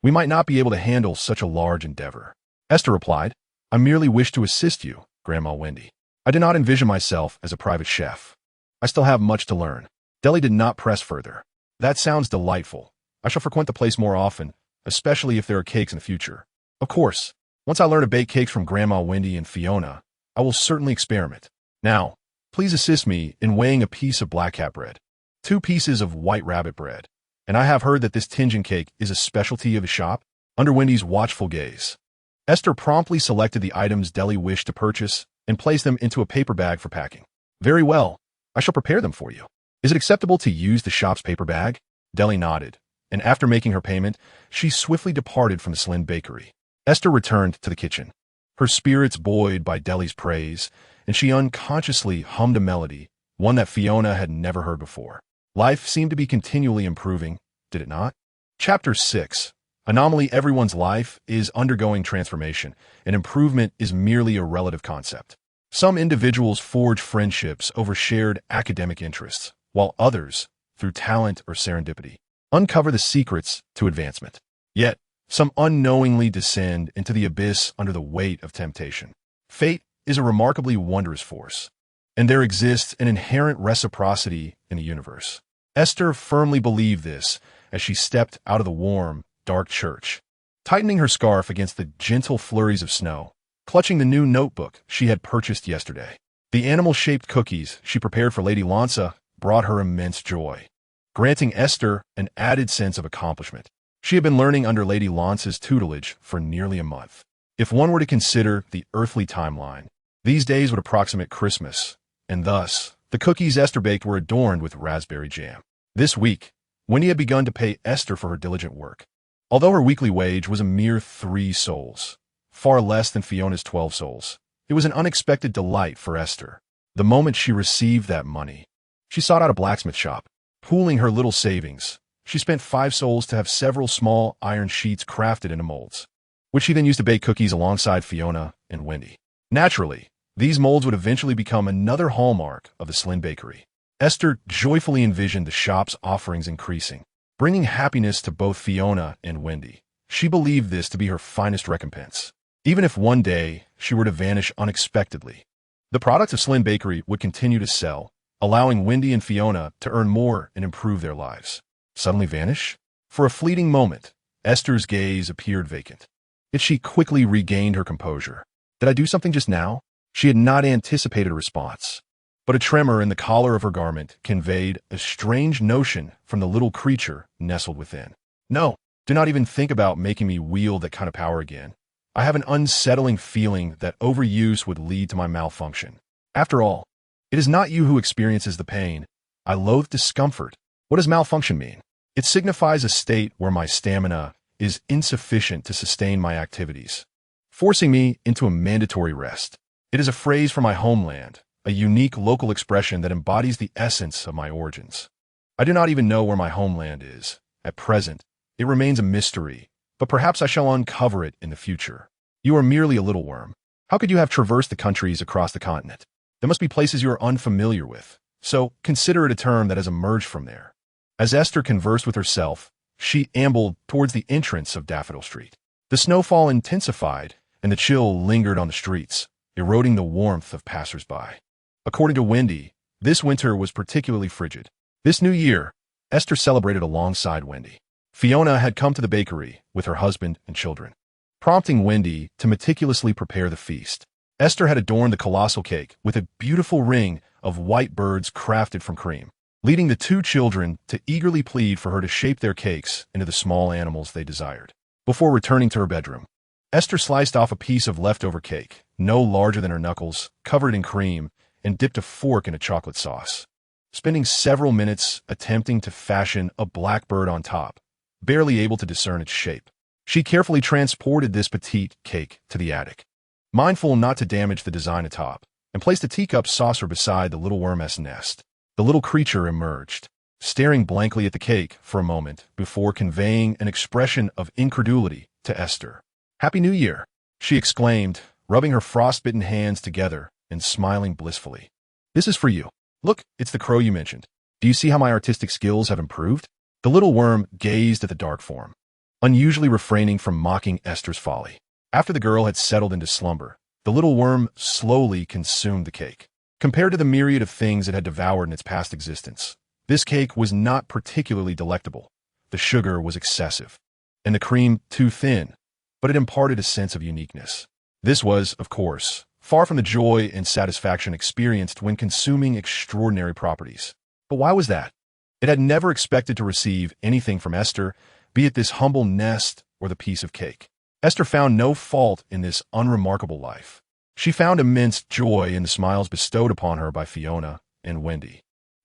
[SPEAKER 1] We might not be able to handle such a large endeavor." Esther replied, "I merely wish to assist you, Grandma Wendy. I do not envision myself as a private chef. I still have much to learn." Deli did not press further. "That sounds delightful. I shall frequent the place more often, especially if there are cakes in the future. Of course, once I learn to bake cakes from Grandma Wendy and Fiona, I will certainly experiment. Now, please assist me in weighing a piece of black cat bread, 2 pieces of white rabbit bread, and I have heard that this Tinjin cake is a specialty of the shop." Under Wendy's watchful gaze, Esther promptly selected the items Deli wished to purchase and placed them into a paper bag for packing. "Very well, I shall prepare them for you. Is it acceptable to use the shop's paper bag?" Deli nodded, and after making her payment, she swiftly departed from the Slin Bakery. Esther returned to the kitchen, her spirits buoyed by Deli's praise, and she unconsciously hummed a melody, one that Fiona had never heard before. Life seemed to be continually improving, did it not? Chapter 6. Anomaly. Everyone's life is undergoing transformation, and improvement is merely a relative concept. Some individuals forge friendships over shared academic interests, while others, through talent or serendipity, uncover the secrets to advancement. Yet, some unknowingly descend into the abyss under the weight of temptation. Fate is a remarkably wondrous force, and there exists an inherent reciprocity in the universe. Esther firmly believed this as she stepped out of the warm, dark church, tightening her scarf against the gentle flurries of snow, clutching the new notebook she had purchased yesterday. The animal-shaped cookies she prepared for Lady Lanza brought her immense joy, granting Esther an added sense of accomplishment. She had been learning under Lady Lanza's tutelage for nearly a month. If one were to consider the earthly timeline, these days would approximate Christmas, and thus, the cookies Esther baked were adorned with raspberry jam. This week, Wendy had begun to pay Esther for her diligent work. Although her weekly wage was a mere 3 souls, far less than Fiona's 12 souls, it was an unexpected delight for Esther. The moment she received that money, she sought out a blacksmith shop. Pooling her little savings, she spent 5 souls to have several small iron sheets crafted into molds, which she then used to bake cookies alongside Fiona and Wendy. Naturally, these molds would eventually become another hallmark of the Slin Bakery. Esther joyfully envisioned the shop's offerings increasing, bringing happiness to both Fiona and Wendy. She believed this to be her finest recompense, even if one day she were to vanish unexpectedly. The products of Slin Bakery would continue to sell, allowing Wendy and Fiona to earn more and improve their lives. Suddenly vanish? For a fleeting moment, Esther's gaze appeared vacant. Yet she quickly regained her composure. "Did I do something just now?" She had not anticipated a response, but a tremor in the collar of her garment conveyed a strange notion from the little creature nestled within. No, do not even think about making me wield that kind of power again. I have an unsettling feeling that overuse would lead to my malfunction. After all, it is not you who experiences the pain. I loathe discomfort. What does malfunction mean? It signifies a state where my stamina is insufficient to sustain my activities, forcing me into a mandatory rest. It is a phrase from my homeland, a unique local expression that embodies the essence of my origins. I do not even know where my homeland is. At present, it remains a mystery, but perhaps I shall uncover it in the future. You are merely a little worm. How could you have traversed the countries across the continent? There must be places you are unfamiliar with, so consider it a term that has emerged from there. As Esther conversed with herself, she ambled towards the entrance of Daffodil Street. The snowfall intensified, and the chill lingered on the streets, eroding the warmth of passers-by. According to Wendy, this winter was particularly frigid. This new year, Esther celebrated alongside Wendy. Fiona had come to the bakery with her husband and children, prompting Wendy to meticulously prepare the feast. Esther had adorned the colossal cake with a beautiful ring of white birds crafted from cream, leading the two children to eagerly plead for her to shape their cakes into the small animals they desired. Before returning to her bedroom, Esther sliced off a piece of leftover cake, no larger than her knuckles, covered in cream, and dipped a fork in a chocolate sauce. Spending several minutes attempting to fashion a blackbird on top, barely able to discern its shape, she carefully transported this petite cake to the attic, mindful not to damage the design atop, and placed a teacup saucer beside the little worm's nest. The little creature emerged, staring blankly at the cake for a moment before conveying an expression of incredulity to Esther. "Happy New Year," she exclaimed, rubbing her frostbitten hands together and smiling blissfully. "This is for you. Look, it's the crow you mentioned. Do you see how my artistic skills have improved?" The little worm gazed at the dark form, unusually refraining from mocking Esther's folly. After the girl had settled into slumber, the little worm slowly consumed the cake. Compared to the myriad of things it had devoured in its past existence, this cake was not particularly delectable. The sugar was excessive, and the cream too thin, but it imparted a sense of uniqueness. This was, of course, far from the joy and satisfaction experienced when consuming extraordinary properties. But why was that? It had never expected to receive anything from Esther, be it this humble nest or the piece of cake. Esther found no fault in this unremarkable life. She found immense joy in the smiles bestowed upon her by Fiona and Wendy,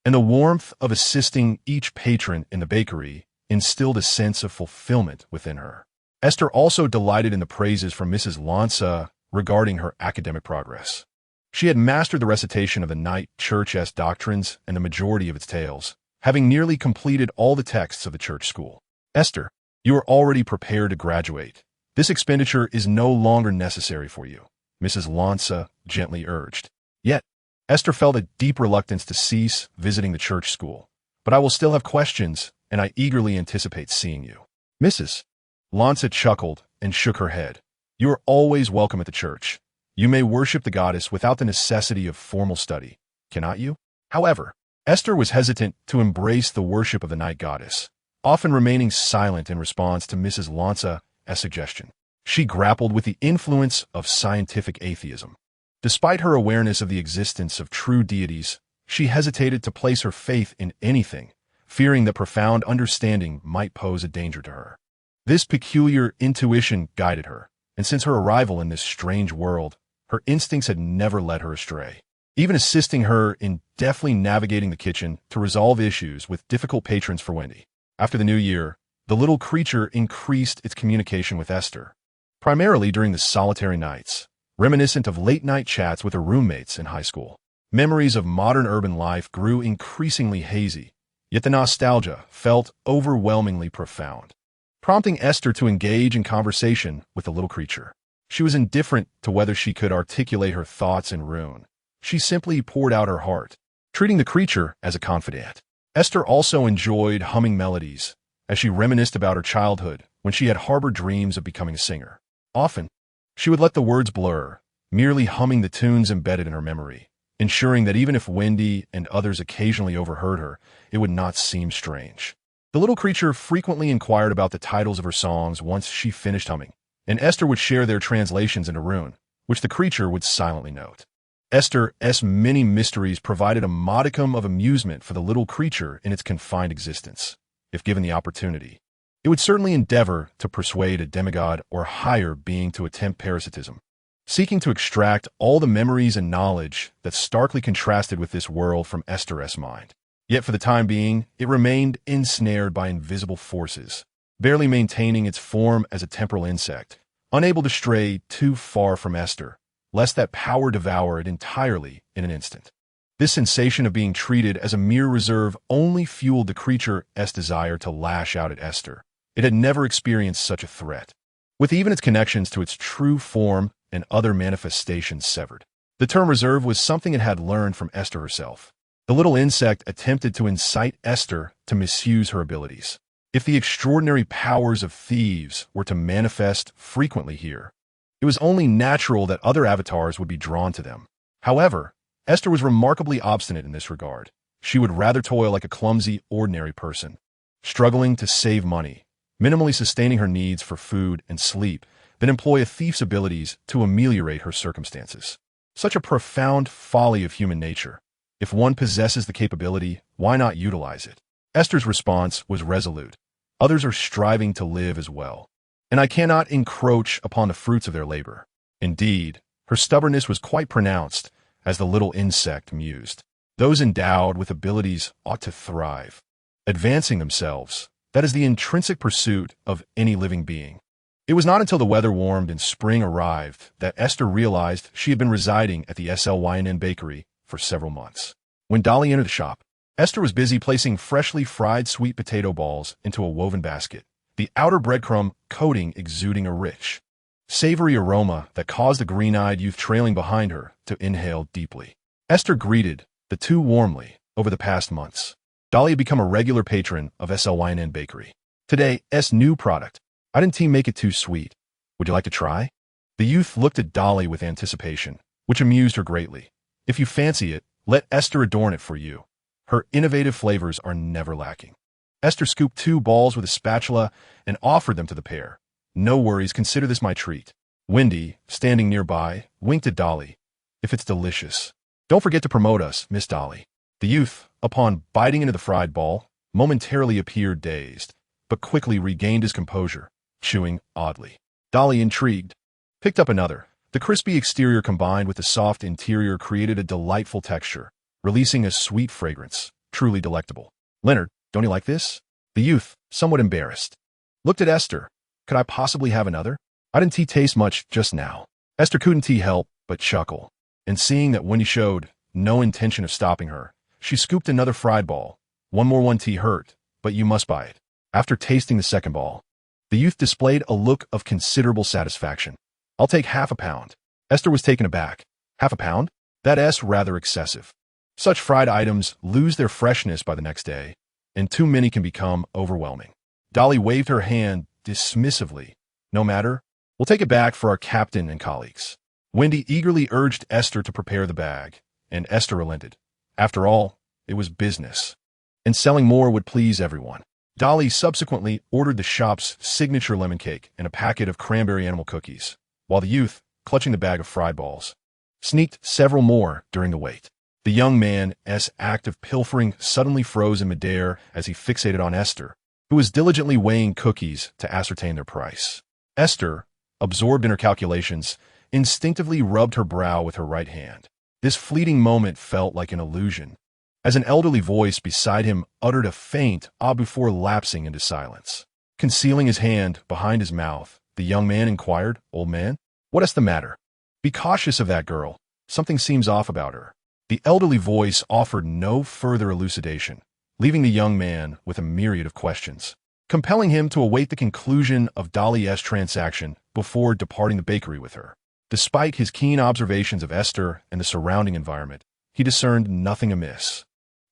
[SPEAKER 1] and the warmth of assisting each patron in the bakery instilled a sense of fulfillment within her. Esther also delighted in the praises from Mrs. Lanza regarding her academic progress. She had mastered the recitation of the Nightwatch doctrines and the majority of its tales, having nearly completed all the texts of the church school. "Esther, you are already prepared to graduate. This expenditure is no longer necessary for you," Mrs. Lanza gently urged. Yet, Esther felt a deep reluctance to cease visiting the church school. "But I will still have questions, and I eagerly anticipate seeing you." Mrs. Lanza chuckled and shook her head. "You are always welcome at the church. You may worship the goddess without the necessity of formal study, cannot you?" However, Esther was hesitant to embrace the worship of the night goddess, often remaining silent in response to Mrs. Lanza's suggestion. She grappled with the influence of scientific atheism. Despite her awareness of the existence of true deities, she hesitated to place her faith in anything, fearing that profound understanding might pose a danger to her. This peculiar intuition guided her, and since her arrival in this strange world, her instincts had never led her astray, even assisting her in deftly navigating the kitchen to resolve issues with difficult patrons for Wendy. After the new year, the little creature increased its communication with Esther, primarily during the solitary nights, reminiscent of late-night chats with her roommates in high school. Memories of modern urban life grew increasingly hazy, yet the nostalgia felt overwhelmingly profound, prompting Esther to engage in conversation with the little creature. She was indifferent to whether she could articulate her thoughts in rune. She simply poured out her heart, treating the creature as a confidant. Esther also enjoyed humming melodies, as she reminisced about her childhood when she had harbored dreams of becoming a singer. Often, she would let the words blur, merely humming the tunes embedded in her memory, ensuring that even if Wendy and others occasionally overheard her, it would not seem strange. The little creature frequently inquired about the titles of her songs once she finished humming, and Esther would share their translations into rune, which the creature would silently note. Esther's many mysteries provided a modicum of amusement for the little creature in its confined existence. If given the opportunity, it would certainly endeavor to persuade a demigod or higher being to attempt parasitism, seeking to extract all the memories and knowledge that starkly contrasted with this world from Esther's mind. Yet for the time being, it remained ensnared by invisible forces, barely maintaining its form as a temporal insect, unable to stray too far from Aiste, lest that power devour it entirely in an instant. This sensation of being treated as a mere reserve only fueled the creature's desire to lash out at Aiste. It had never experienced such a threat, with even its connections to its true form and other manifestations severed. The term reserve was something it had learned from Aiste herself. The little insect attempted to incite Aiste to misuse her abilities. If the extraordinary powers of thieves were to manifest frequently here, it was only natural that other avatars would be drawn to them. However, Aiste was remarkably obstinate in this regard. She would rather toil like a clumsy, ordinary person, struggling to save money, minimally sustaining her needs for food and sleep, than employ a thief's abilities to ameliorate her circumstances. Such a profound folly of human nature. If one possesses the capability, why not utilize it? Esther's response was resolute. Others are striving to live as well, and I cannot encroach upon the fruits of their labor. Indeed, her stubbornness was quite pronounced, as the little insect mused. Those endowed with abilities ought to thrive, advancing themselves. That is the intrinsic pursuit of any living being. It was not until the weather warmed and spring arrived that Aiste realized she had been residing at the Klein bakery for several months. When Dolly entered the shop, Aiste was busy placing freshly fried sweet potato balls into a woven basket, the outer breadcrumb coating exuding a rich, savory aroma that caused the green-eyed youth trailing behind her to inhale deeply. Aiste greeted the two warmly over the past months. Dolly had become a regular patron of Klein bakery. Today's new product. I didn't make it too sweet. Would you like to try? The youth looked at Dolly with anticipation, which amused her greatly. If you fancy it, let Aiste adorn it for you. Her innovative flavors are never lacking. Aiste scooped 2 balls with a spatula and offered them to the pair. No worries, consider this my treat. Wendy, standing nearby, winked at Dolly. If it's delicious. Don't forget to promote us, Miss Dolly. The youth, upon biting into the fried ball, momentarily appeared dazed, but quickly regained his composure, chewing oddly. Dolly, intrigued, picked up another. The crispy exterior combined with the soft interior created a delightful texture, releasing a sweet fragrance, truly delectable. Leonard, don't you like this? The youth, somewhat embarrassed, looked at Aiste. Could I possibly have another? I didn't taste much just now. Aiste couldn't help but chuckle, and seeing that Wendy showed no intention of stopping her, she scooped another fried ball. One more hurt, but you must buy it. After tasting the second ball, the youth displayed a look of considerable satisfaction. I'll take half a pound. Aiste was taken aback. Half a pound? That's rather excessive. Such fried items lose their freshness by the next day, and too many can become overwhelming. Dolly waved her hand dismissively. No matter, we'll take it back for our captain and colleagues. Wendy eagerly urged Aiste to prepare the bag, and Aiste relented. After all, it was business, and selling more would please everyone. Dolly subsequently ordered the shop's signature lemon cake and a packet of cranberry animal cookies, while the youth, clutching the bag of fried balls, sneaked several more during the wait. The young man's act of pilfering suddenly froze in midair as he fixated on Aiste, who was diligently weighing cookies to ascertain their price. Aiste, absorbed in her calculations, instinctively rubbed her brow with her right hand. This fleeting moment felt like an illusion, as an elderly voice beside him uttered a faint ah before lapsing into silence. Concealing his hand behind his mouth, the young man inquired, "Old man, what's the matter? Be cautious of that girl. Something seems off about her." The elderly voice offered no further elucidation, leaving the young man with a myriad of questions, compelling him to await the conclusion of Dolly's transaction before departing the bakery with her. Despite his keen observations of Aiste and the surrounding environment, he discerned nothing amiss,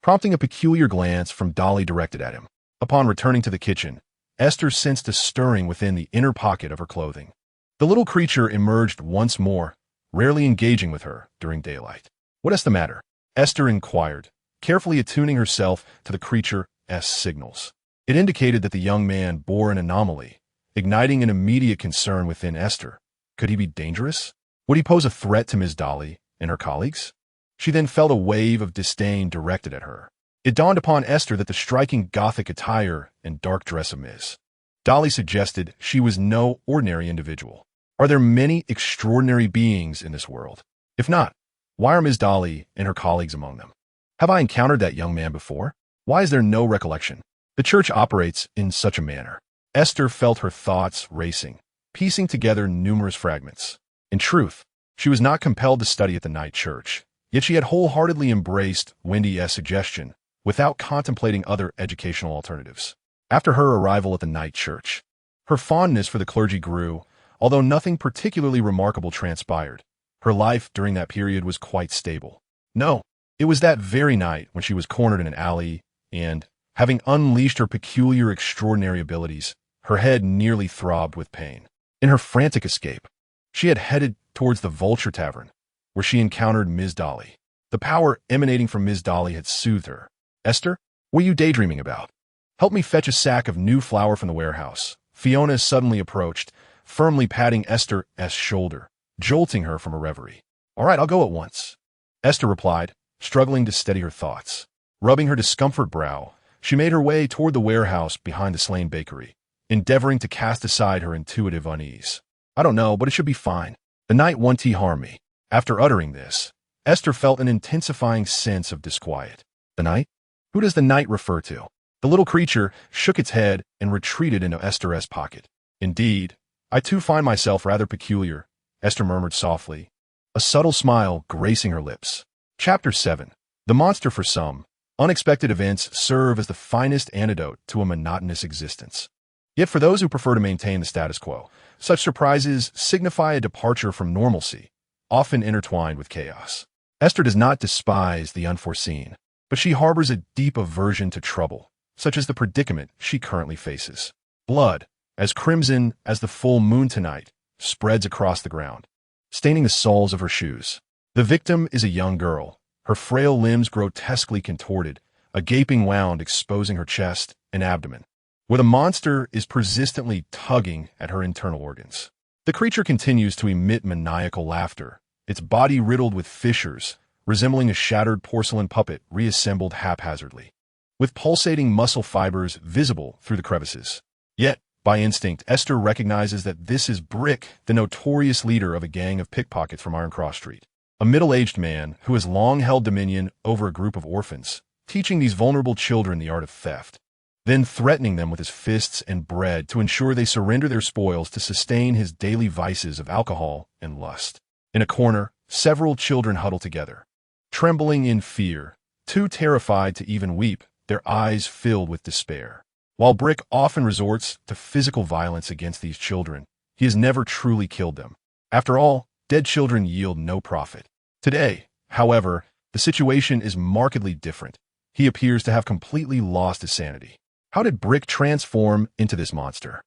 [SPEAKER 1] prompting a peculiar glance from Dolly directed at him. Upon returning to the kitchen, Aiste sensed a stirring within the inner pocket of her clothing. The little creature emerged once more, rarely engaging with her during daylight. "What's the matter?" Aiste inquired, carefully attuning herself to the creature's signals. It indicated that the young man bore an anomaly, igniting an immediate concern within Aiste. Could he be dangerous? Would he pose a threat to Miss Dolly, and her colleagues? She then felt a wave of disdain directed at her. It dawned upon Esther that the striking Gothic attire and dark dress of Ms. Dolly suggested she was no ordinary individual. Are there many extraordinary beings in this world? If not, why are Ms. Dolly and her colleagues among them? Have I encountered that young man before? Why is there no recollection? The church operates in such a manner. Esther felt her thoughts racing, piecing together numerous fragments. In truth, she was not compelled to study at the night church, yet she had wholeheartedly embraced Wendy's suggestion without contemplating other educational alternatives. After her arrival at the night church, her fondness for the clergy grew, although nothing particularly remarkable transpired. Her life during that period was quite stable. No, it was that very night when she was cornered in an alley and, having unleashed her peculiar extraordinary abilities, her head nearly throbbed with pain. In her frantic escape, she had headed towards the Vulture Tavern, where she encountered Ms. Dolly. The power emanating from Ms. Dolly had soothed her. Esther, what are you daydreaming about? Help me fetch a sack of new flour from the warehouse. Fiona suddenly approached, firmly patting Esther's shoulder, jolting her from a reverie. All right, I'll go at once, Esther replied, struggling to steady her thoughts. Rubbing her discomfort brow, she made her way toward the warehouse behind the Slain bakery, endeavoring to cast aside her intuitive unease. I don't know, but it should be fine. The night won't harm me. After uttering this, Esther felt an intensifying sense of disquiet. The night? Who does the night refer to? The little creature shook its head and retreated into Esther's pocket. Indeed, I too find myself rather peculiar, Esther murmured softly, a subtle smile gracing her lips. Chapter 7. The monster. For some, unexpected events serve as the finest antidote to a monotonous existence. Yet for those who prefer to maintain the status quo, such surprises signify a departure from normalcy, often intertwined with chaos. Esther does not despise the unforeseen, but she harbors a deep aversion to trouble, such as the predicament she currently faces. Blood, as crimson as the full moon tonight, spreads across the ground, staining the soles of her shoes. The victim is a young girl, her frail limbs grotesquely contorted, a gaping wound exposing her chest and abdomen, where the monster is persistently tugging at her internal organs. The creature continues to emit maniacal laughter, its body riddled with fissures, resembling a shattered porcelain puppet reassembled haphazardly, with pulsating muscle fibers visible through the crevices. Yet, by instinct, Esther recognizes that this is Brick, the notorious leader of a gang of pickpockets from Iron Cross Street, a middle-aged man who has long held dominion over a group of orphans, teaching these vulnerable children the art of theft, then threatening them with his fists and bread to ensure they surrender their spoils to sustain his daily vices of alcohol and lust. In a corner, several children huddle together, trembling in fear, too terrified to even weep, their eyes filled with despair. While Brick often resorts to physical violence against these children, he has never truly killed them. After all, dead children yield no profit. Today, however, the situation is markedly different. He appears to have completely lost his sanity. How did Brick transform into this monster?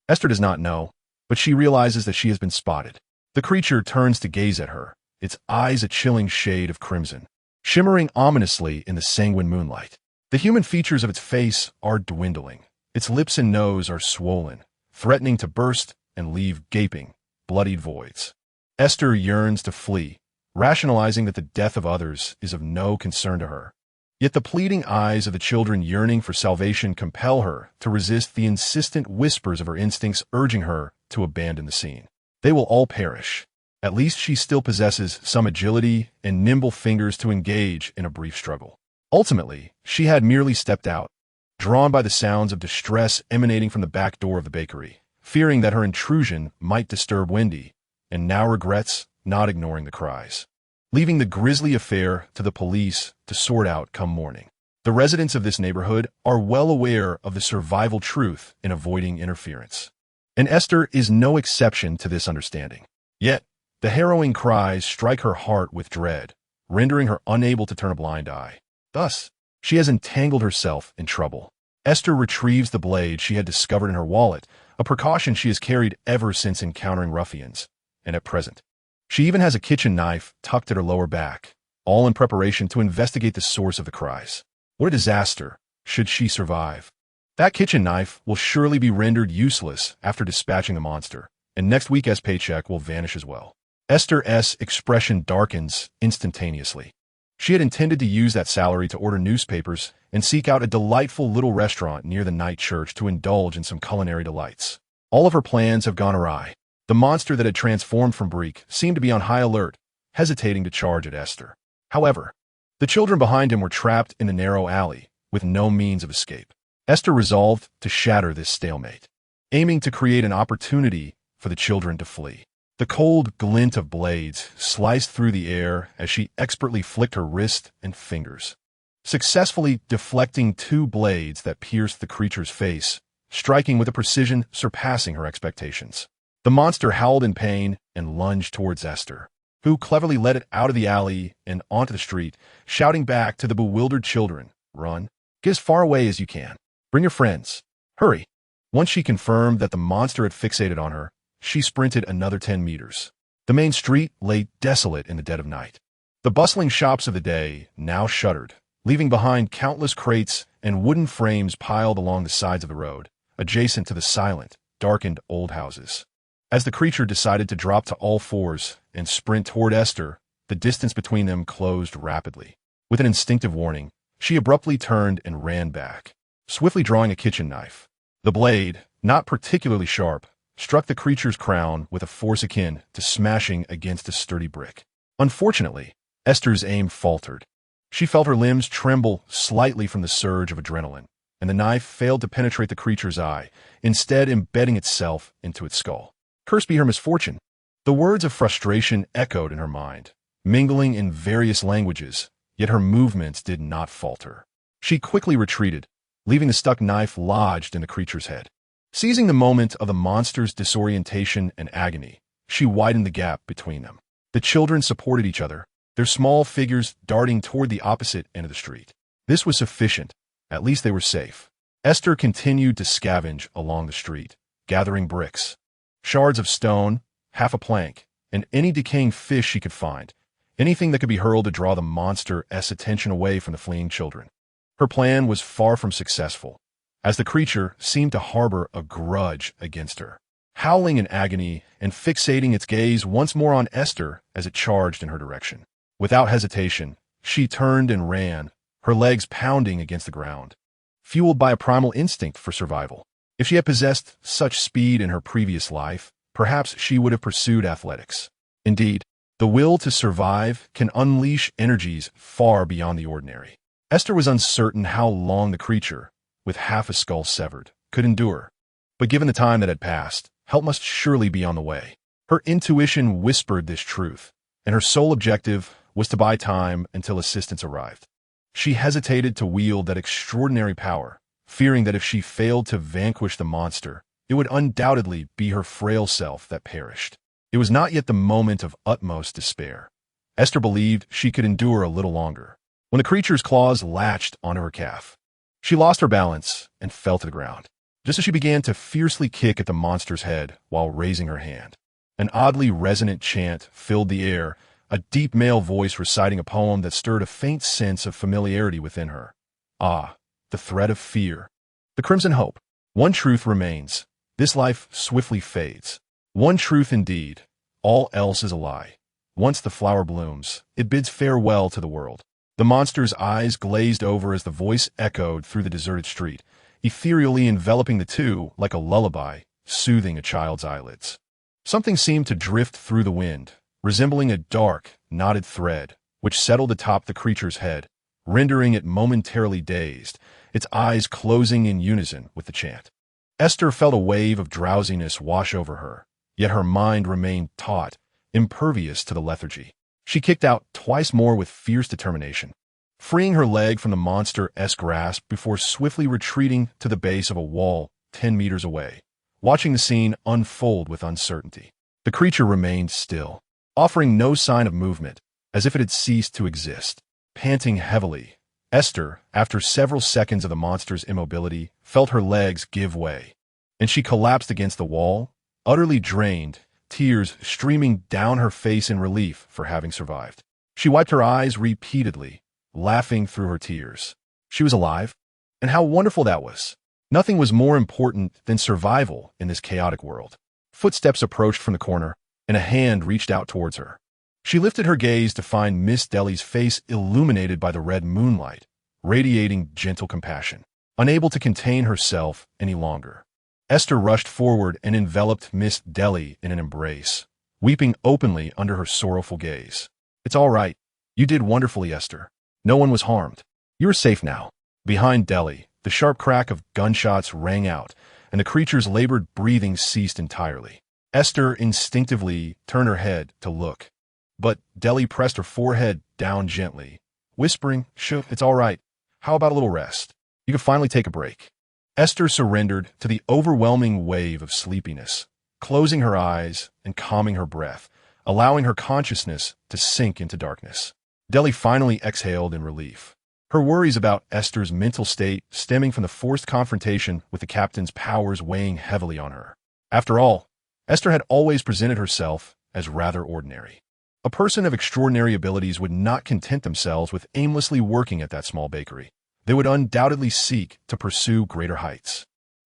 [SPEAKER 1] Esther does not know, but she realizes that she has been spotted. The creature turns to gaze at her, its eyes a chilling shade of crimson, shimmering ominously in the sanguine moonlight. The human features of its face are dwindling. Its lips and nose are swollen, threatening to burst and leave gaping, bloodied voids. Esther yearns to flee, rationalizing that the death of others is of no concern to her. Yet the pleading eyes of the children yearning for salvation compel her to resist the insistent whispers of her instincts urging her to abandon the scene. They will all perish. At least she still possesses some agility and nimble fingers to engage in a brief struggle. Ultimately, she had merely stepped out, drawn by the sounds of distress emanating from the back door of the bakery, fearing that her intrusion might disturb Wendy, and now regrets not ignoring the cries, leaving the grisly affair to the police to sort out come morning. The residents of this neighborhood are well aware of the survival truth in avoiding interference, and Esther is no exception to this understanding. Yet, the harrowing cries strike her heart with dread, rendering her unable to turn a blind eye. Thus, she has entangled herself in trouble. Esther retrieves the blade she had discovered in her wallet, a precaution she has carried ever since encountering ruffians, and at present, she even has a kitchen knife tucked at her lower back, all in preparation to investigate the source of the cries. What a disaster, should she survive. That kitchen knife will surely be rendered useless after dispatching the monster, and next week's paycheck will vanish as well. Esther's expression darkens instantaneously. She had intended to use that salary to order newspapers and seek out a delightful little restaurant near the night church to indulge in some culinary delights. All of her plans have gone awry. The monster that had transformed from Breek seemed to be on high alert, hesitating to charge at Aiste. However, the children behind him were trapped in the narrow alley, with no means of escape. Aiste resolved to shatter this stalemate, aiming to create an opportunity for the children to flee. The cold glint of blades sliced through the air as she expertly flicked her wrist and fingers, successfully deflecting 2 blades that pierced the creature's face, striking with a precision surpassing her expectations. The monster howled in pain and lunged towards Aiste, who cleverly led it out of the alley and onto the street, shouting back to the bewildered children, "Run. Get as far away as you can. Bring your friends. Hurry." Once she confirmed that the monster had fixated on her, she sprinted another 10 meters. The main street lay desolate in the dead of night. The bustling shops of the day now shuttered, leaving behind countless crates and wooden frames piled along the sides of the road, adjacent to the silent, darkened old houses. As the creature decided to drop to all fours and sprint toward Aiste, the distance between them closed rapidly. With an instinctive warning, she abruptly turned and ran back, swiftly drawing a kitchen knife. The blade, not particularly sharp, struck the creature's crown with a force akin to smashing against a sturdy brick. Unfortunately, Esther's aim faltered. She felt her limbs tremble slightly from the surge of adrenaline, and the knife failed to penetrate the creature's eye, instead embedding itself into its skull. Cursed be her misfortune. The words of frustration echoed in her mind, mingling in various languages, yet her movements did not falter. She quickly retreated, leaving the stuck knife lodged in the creature's head. Seizing the moment of the monster's disorientation and agony, she widened the gap between them. The children supported each other, their small figures darting toward the opposite end of the street. This was sufficient. At least they were safe. Aiste continued to scavenge along the street, gathering bricks, shards of stone, half a plank, and any decaying fish she could find, anything that could be hurled to draw the monster's attention away from the fleeing children. Her plan was far from successful, as the creature seemed to harbor a grudge against her, howling in agony and fixating its gaze once more on Aiste as it charged in her direction. Without hesitation, she turned and ran, her legs pounding against the ground, fueled by a primal instinct for survival. If she had possessed such speed in her previous life, perhaps she would have pursued athletics. Indeed, the will to survive can unleash energies far beyond the ordinary. Aiste was uncertain how long the creature, with half a skull severed, could endure. But given the time that had passed, help must surely be on the way. Her intuition whispered this truth, and her sole objective was to buy time until assistance arrived. She hesitated to wield that extraordinary power, fearing that if she failed to vanquish the monster, it would undoubtedly be her frail self that perished. It was not yet the moment of utmost despair. Aiste believed she could endure a little longer. When the creature's claws latched onto her calf, she lost her balance and fell to the ground, just as she began to fiercely kick at the monster's head while raising her hand. An oddly resonant chant filled the air, a deep male voice reciting a poem that stirred a faint sense of familiarity within her. Ah, the thread of fear. The crimson hope. One truth remains. This life swiftly fades. One truth indeed. All else is a lie. Once the flower blooms, it bids farewell to the world. The monster's eyes glazed over as the voice echoed through the deserted street, ethereally enveloping the two like a lullaby, soothing a child's eyelids. Something seemed to drift through the wind, resembling a dark, knotted thread, which settled atop the creature's head, rendering it momentarily dazed, its eyes closing in unison with the chant. Aiste felt a wave of drowsiness wash over her, yet her mind remained taut, impervious to the lethargy. She kicked out twice more with fierce determination, freeing her leg from the monster's grasp before swiftly retreating to the base of a wall 10 meters away, watching the scene unfold with uncertainty. The creature remained still, offering no sign of movement, as if it had ceased to exist. Panting heavily, Aiste, after several seconds of the monster's immobility, felt her legs give way, and she collapsed against the wall, utterly drained, tears streaming down her face in relief for having survived. She wiped her eyes repeatedly, laughing through her tears. She was alive, and how wonderful that was. Nothing was more important than survival in this chaotic world. Footsteps approached from the corner, and a hand reached out towards her. She lifted her gaze to find Miss Deli's face illuminated by the red moonlight, radiating gentle compassion. Unable to contain herself any longer, Aiste rushed forward and enveloped Miss Deli in an embrace, weeping openly under her sorrowful gaze. "It's all right. You did wonderfully, Aiste. No one was harmed. You're safe now." Behind Deli, the sharp crack of gunshots rang out, and the creature's labored breathing ceased entirely. Aiste instinctively turned her head to look, but Deli pressed her forehead down gently, whispering, "Shh, it's all right. How about a little rest? You can finally take a break." Aiste surrendered to the overwhelming wave of sleepiness, closing her eyes and calming her breath, allowing her consciousness to sink into darkness. Deli finally exhaled in relief, her worries about Aiste's mental state stemming from the forced confrontation with the captain's powers weighing heavily on her. After all, Aiste had always presented herself as rather ordinary. A person of extraordinary abilities would not content themselves with aimlessly working at that small bakery. They would undoubtedly seek to pursue greater heights.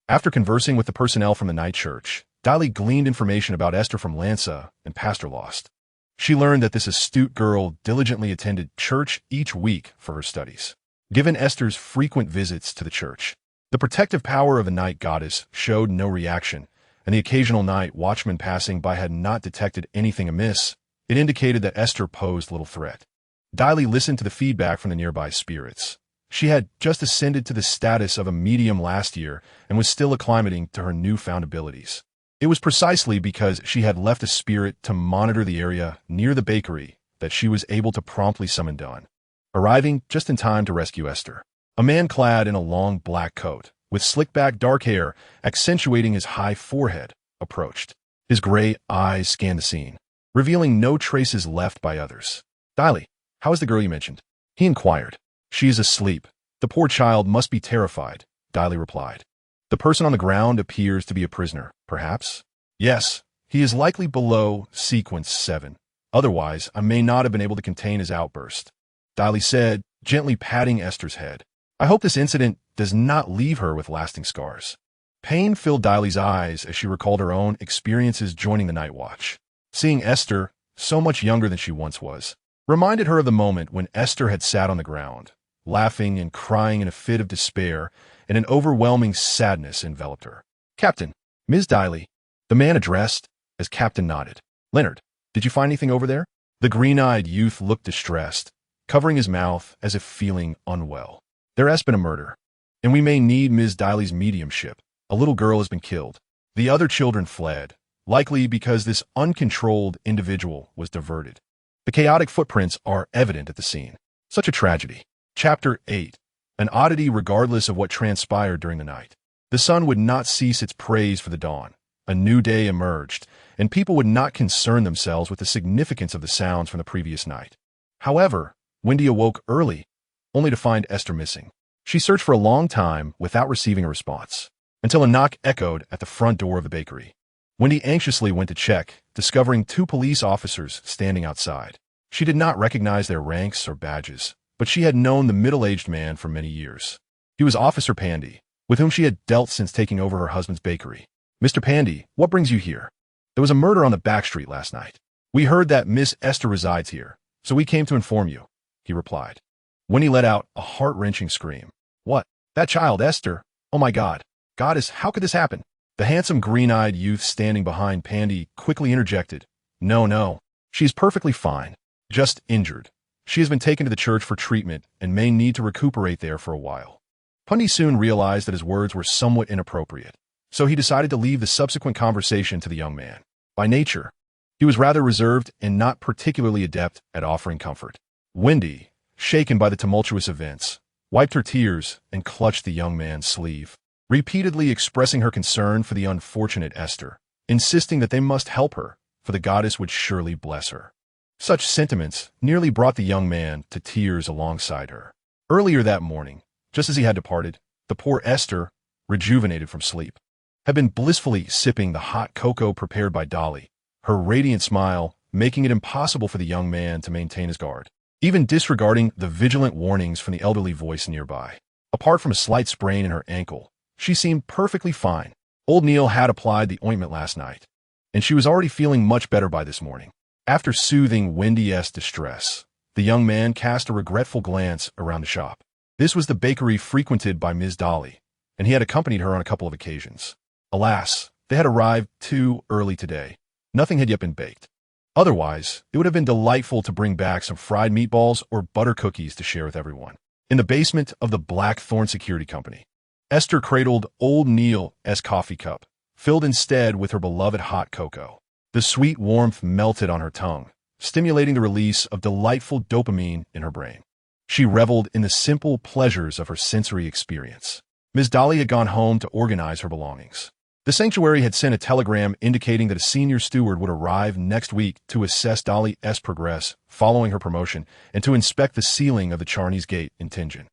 [SPEAKER 1] After conversing with the personnel from the night church, Dali gleaned information about Aiste from Lanza and Pastor Lost. She learned that this astute girl diligently attended church each week for her studies. Given Aiste's frequent visits to the church, the protective power of the night goddess showed no reaction, and the occasional night watchman passing by had not detected anything amiss. It indicated that Aiste posed little threat. Dali listened to the feedback from the nearby spirits. She had just ascended to the status of a medium last year and was still acclimating to her newfound abilities. It was precisely because she had left a spirit to monitor the area near the bakery that she was able to promptly summon Dawn, arriving just in time to rescue Aiste. A man clad in a long black coat, with slick-back dark hair accentuating his high forehead, approached. His gray eyes scanned the scene, revealing no traces left by others. "Dali, how is the girl you mentioned?" he inquired. "She is asleep. The poor child must be terrified," Dali replied. "The person on the ground appears to be a prisoner, perhaps?" "Yes, he is likely below sequence 7. Otherwise, I may not have been able to contain his outburst," Dali said, gently patting Aiste's head. "I hope this incident does not leave her with lasting scars." Pain filled Dali's eyes as she recalled her own experiences joining the Nightwatch. Seeing Aiste, so much younger than she once was, reminded her of the moment when Aiste had sat on the ground, laughing and crying in a fit of despair, and an overwhelming sadness enveloped her. "Captain, Ms. Dali," the man addressed, as Captain nodded. "Leonard, did you find anything over there?" The green-eyed youth looked distressed, covering his mouth as if feeling unwell. "There has been a murder, and we may need Ms. Dali's mediumship. A little girl has been killed. The other children fled, likely because this uncontrolled individual was diverted. The chaotic footprints are evident at the scene. Such a tragedy." Chapter 8. An oddity regardless of what transpired during the night. The sun would not cease its praise for the dawn. A new day emerged, and people would not concern themselves with the significance of the sounds from the previous night. However, Wendy awoke early, only to find Aiste missing. She searched for a long time without receiving a response, until a knock echoed at the front door of the bakery. Wendy anxiously went to check, discovering 2 police officers standing outside. She did not recognize their ranks or badges, but she had known the middle-aged man for many years. He was Officer Pandy, with whom she had dealt since taking over her husband's bakery. "Mr. Pandy, what brings you here?" "There was a murder on the back street last night. We heard that Miss Aiste resides here, so we came to inform you," he replied. Wendy let out a heart-wrenching scream. "What? That child, Aiste? Oh my God. Goddess, how could this happen?" The handsome green-eyed youth standing behind Pandy quickly interjected. No, she's perfectly fine. Just injured. She has been taken to the church for treatment and may need to recuperate there for a while." Pandy soon realized that his words were somewhat inappropriate, so he decided to leave the subsequent conversation to the young man. By nature, he was rather reserved and not particularly adept at offering comfort. Wendy, shaken by the tumultuous events, wiped her tears and clutched the young man's sleeve, repeatedly expressing her concern for the unfortunate Aiste, insisting that they must help her, for the goddess would surely bless her. Such sentiments nearly brought the young man to tears alongside her. Earlier that morning, just as he had departed, the poor Aiste, rejuvenated from sleep, had been blissfully sipping the hot cocoa prepared by Dali, her radiant smile making it impossible for the young man to maintain his guard, even disregarding the vigilant warnings from the elderly voice nearby. Apart from a slight sprain in her ankle, she seemed perfectly fine. Old Neil had applied the ointment last night. and she was already feeling much better by this morning. After soothing Wendy S. distress, the young man cast a regretful glance around the shop. This was the bakery frequented by Ms. Dolly, and he had accompanied her on a couple of occasions. Alas, they had arrived too early today. Nothing had yet been baked. Otherwise, it would have been delightful to bring back some fried meatballs or butter cookies to share with everyone. In the basement of the Blackthorn Security Company, Esther cradled old Neil's coffee cup, filled instead with her beloved hot cocoa. The sweet warmth melted on her tongue, stimulating the release of delightful dopamine in her brain. She reveled in the simple pleasures of her sensory experience. Ms. Dolly had gone home to organize her belongings. The sanctuary had sent a telegram indicating that a senior steward would arrive next week to assess Dolly's progress following her promotion and to inspect the ceiling of the Chanis Gate in Tingen.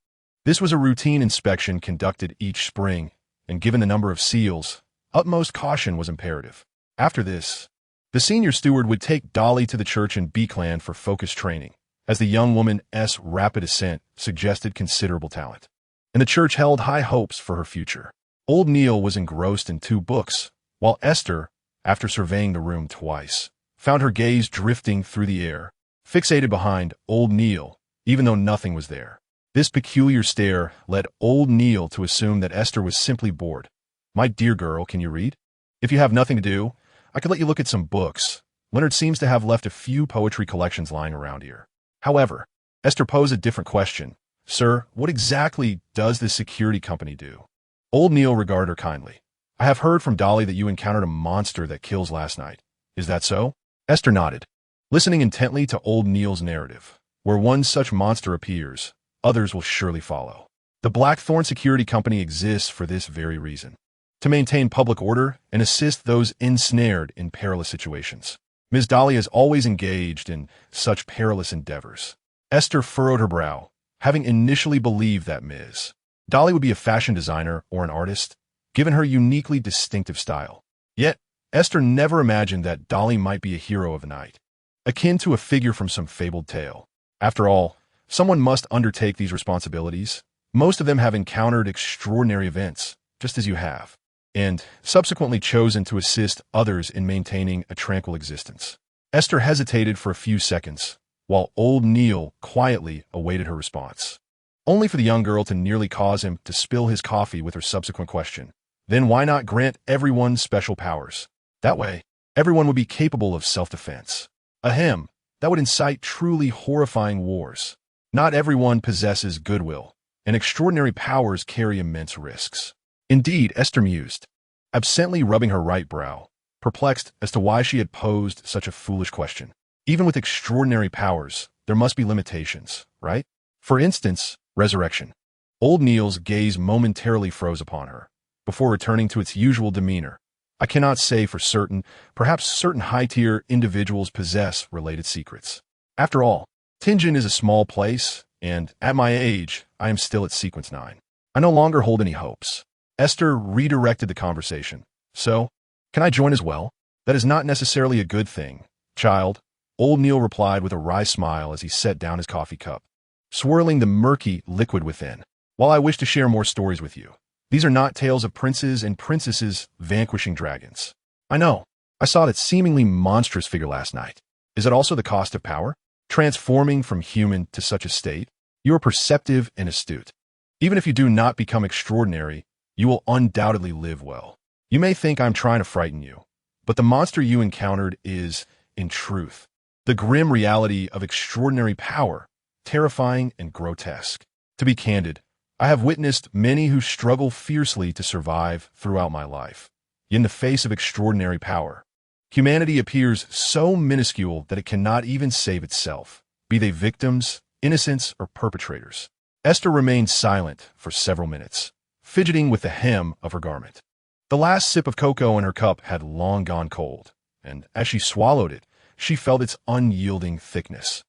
[SPEAKER 1] This was a routine inspection conducted each spring, and given the number of seals, utmost caution was imperative. After this, the senior steward would take Dolly to the church in B-Clan for focus training, as the young woman's rapid ascent suggested considerable talent, and the church held high hopes for her future. Old Neil was engrossed in 2 books, while Esther, after surveying the room twice, found her gaze drifting through the air, fixated behind Old Neil, even though nothing was there. This peculiar stare led Old Neil to assume that Esther was simply bored. "My dear girl, can you read? If you have nothing to do, I could let you look at some books. Leonard seems to have left a few poetry collections lying around here." However, Esther posed a different question. "Sir, what exactly does this security company do?" Old Neil regarded her kindly. "I have heard from Dolly that you encountered a monster that kills last night. Is that so?" Esther nodded, listening intently to Old Neil's narrative. "Where one such monster appears, others will surely follow. The Blackthorn Security Company exists for this very reason, to maintain public order and assist those ensnared in perilous situations. Ms. Dolly is always engaged in such perilous endeavors." Esther furrowed her brow, having initially believed that Ms. Dolly would be a fashion designer or an artist, given her uniquely distinctive style. Yet, Esther never imagined that Dolly might be a hero of the night, akin to a figure from some fabled tale. After all, someone must undertake these responsibilities. Most of them have encountered extraordinary events, just as you have, and subsequently chosen to assist others in maintaining a tranquil existence. Esther hesitated for a few seconds, while Old Neil quietly awaited her response, only for the young girl to nearly cause him to spill his coffee with her subsequent question. "Then why not grant everyone special powers? That way, everyone would be capable of self-defense. Ahem, that would incite truly horrifying wars. Not everyone possesses goodwill, and extraordinary powers carry immense risks." Indeed, Esther mused, absently rubbing her right brow, perplexed as to why she had posed such a foolish question. Even with extraordinary powers, there must be limitations, right? For instance, resurrection. Old Neil's gaze momentarily froze upon her, before returning to its usual demeanor. "I cannot say for certain. Perhaps certain high-tier individuals possess related secrets. After all, Tingen is a small place, and at my age, I am still at Sequence 9. I no longer hold any hopes." Esther redirected the conversation. "So, can I join as well? That is not necessarily a good thing, child," Old Neil replied with a wry smile as he set down his coffee cup, swirling the murky liquid within. "While I wish to share more stories with you, these are not tales of princes and princesses vanquishing dragons. I know, I saw that seemingly monstrous figure last night. Is it also the cost of power? Transforming from human to such a state? You are perceptive and astute. Even if you do not become extraordinary, you will undoubtedly live well. You may think I'm trying to frighten you, but the monster you encountered is, in truth, the grim reality of extraordinary power, terrifying and grotesque. To be candid, I have witnessed many who struggle fiercely to survive throughout my life. In the face of extraordinary power, humanity appears so minuscule that it cannot even save itself, be they victims, innocents, or perpetrators." Esther remained silent for several minutes, fidgeting with the hem of her garment. The last sip of cocoa in her cup had long gone cold, and as she swallowed it, she felt its unyielding thickness.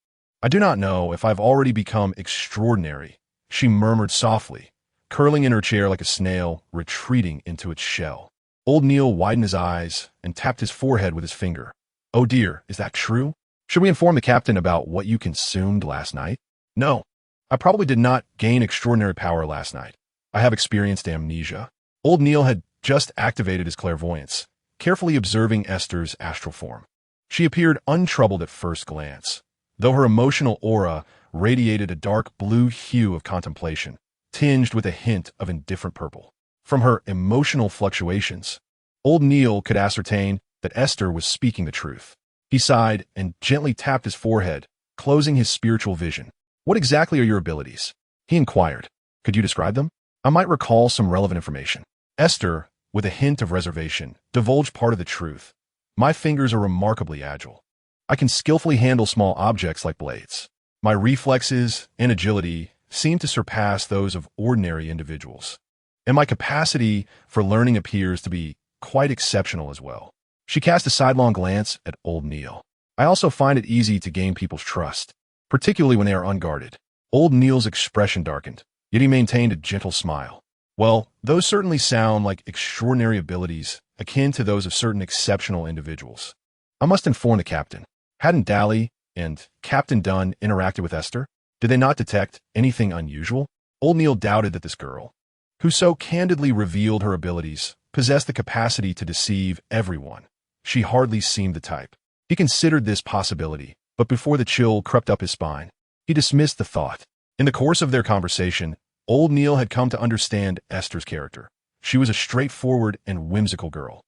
[SPEAKER 1] "I do not know if I've already become extraordinary," she murmured softly, curling in her chair like a snail retreating into its shell. Old Neil widened his eyes and tapped his forehead with his finger. "Oh dear, is that true? Should we inform the captain about what you consumed last night?" "No, I probably did not gain extraordinary power last night. I have experienced amnesia." Old Neil had just activated his clairvoyance, carefully observing Esther's astral form. She appeared untroubled at first glance, though her emotional aura radiated a dark blue hue of contemplation, tinged with a hint of indifferent purple. From her emotional fluctuations, old Neil could ascertain that Esther was speaking the truth. He sighed and gently tapped his forehead, closing his spiritual vision. "What exactly are your abilities?" he inquired. "Could you describe them? I might recall some relevant information." Esther, with a hint of reservation, divulged part of the truth. "My fingers are remarkably agile. I can skillfully handle small objects like blades. My reflexes and agility seem to surpass those of ordinary individuals. And my capacity for learning appears to be quite exceptional as well." She cast a sidelong glance at old Neil. "I also find it easy to gain people's trust, particularly when they are unguarded." Old Neil's expression darkened, yet he maintained a gentle smile. "Well, those certainly sound like extraordinary abilities, akin to those of certain exceptional individuals. I must inform the captain. Hadn't Dally and Captain Dunn interacted with Esther? Did they not detect anything unusual?" Old Neil doubted that this girl, who so candidly revealed her abilities, possessed the capacity to deceive everyone. She hardly seemed the type. He considered this possibility, but before the chill crept up his spine, he dismissed the thought. In the course of their conversation, old Neil had come to understand Esther's character. She was a straightforward and whimsical girl,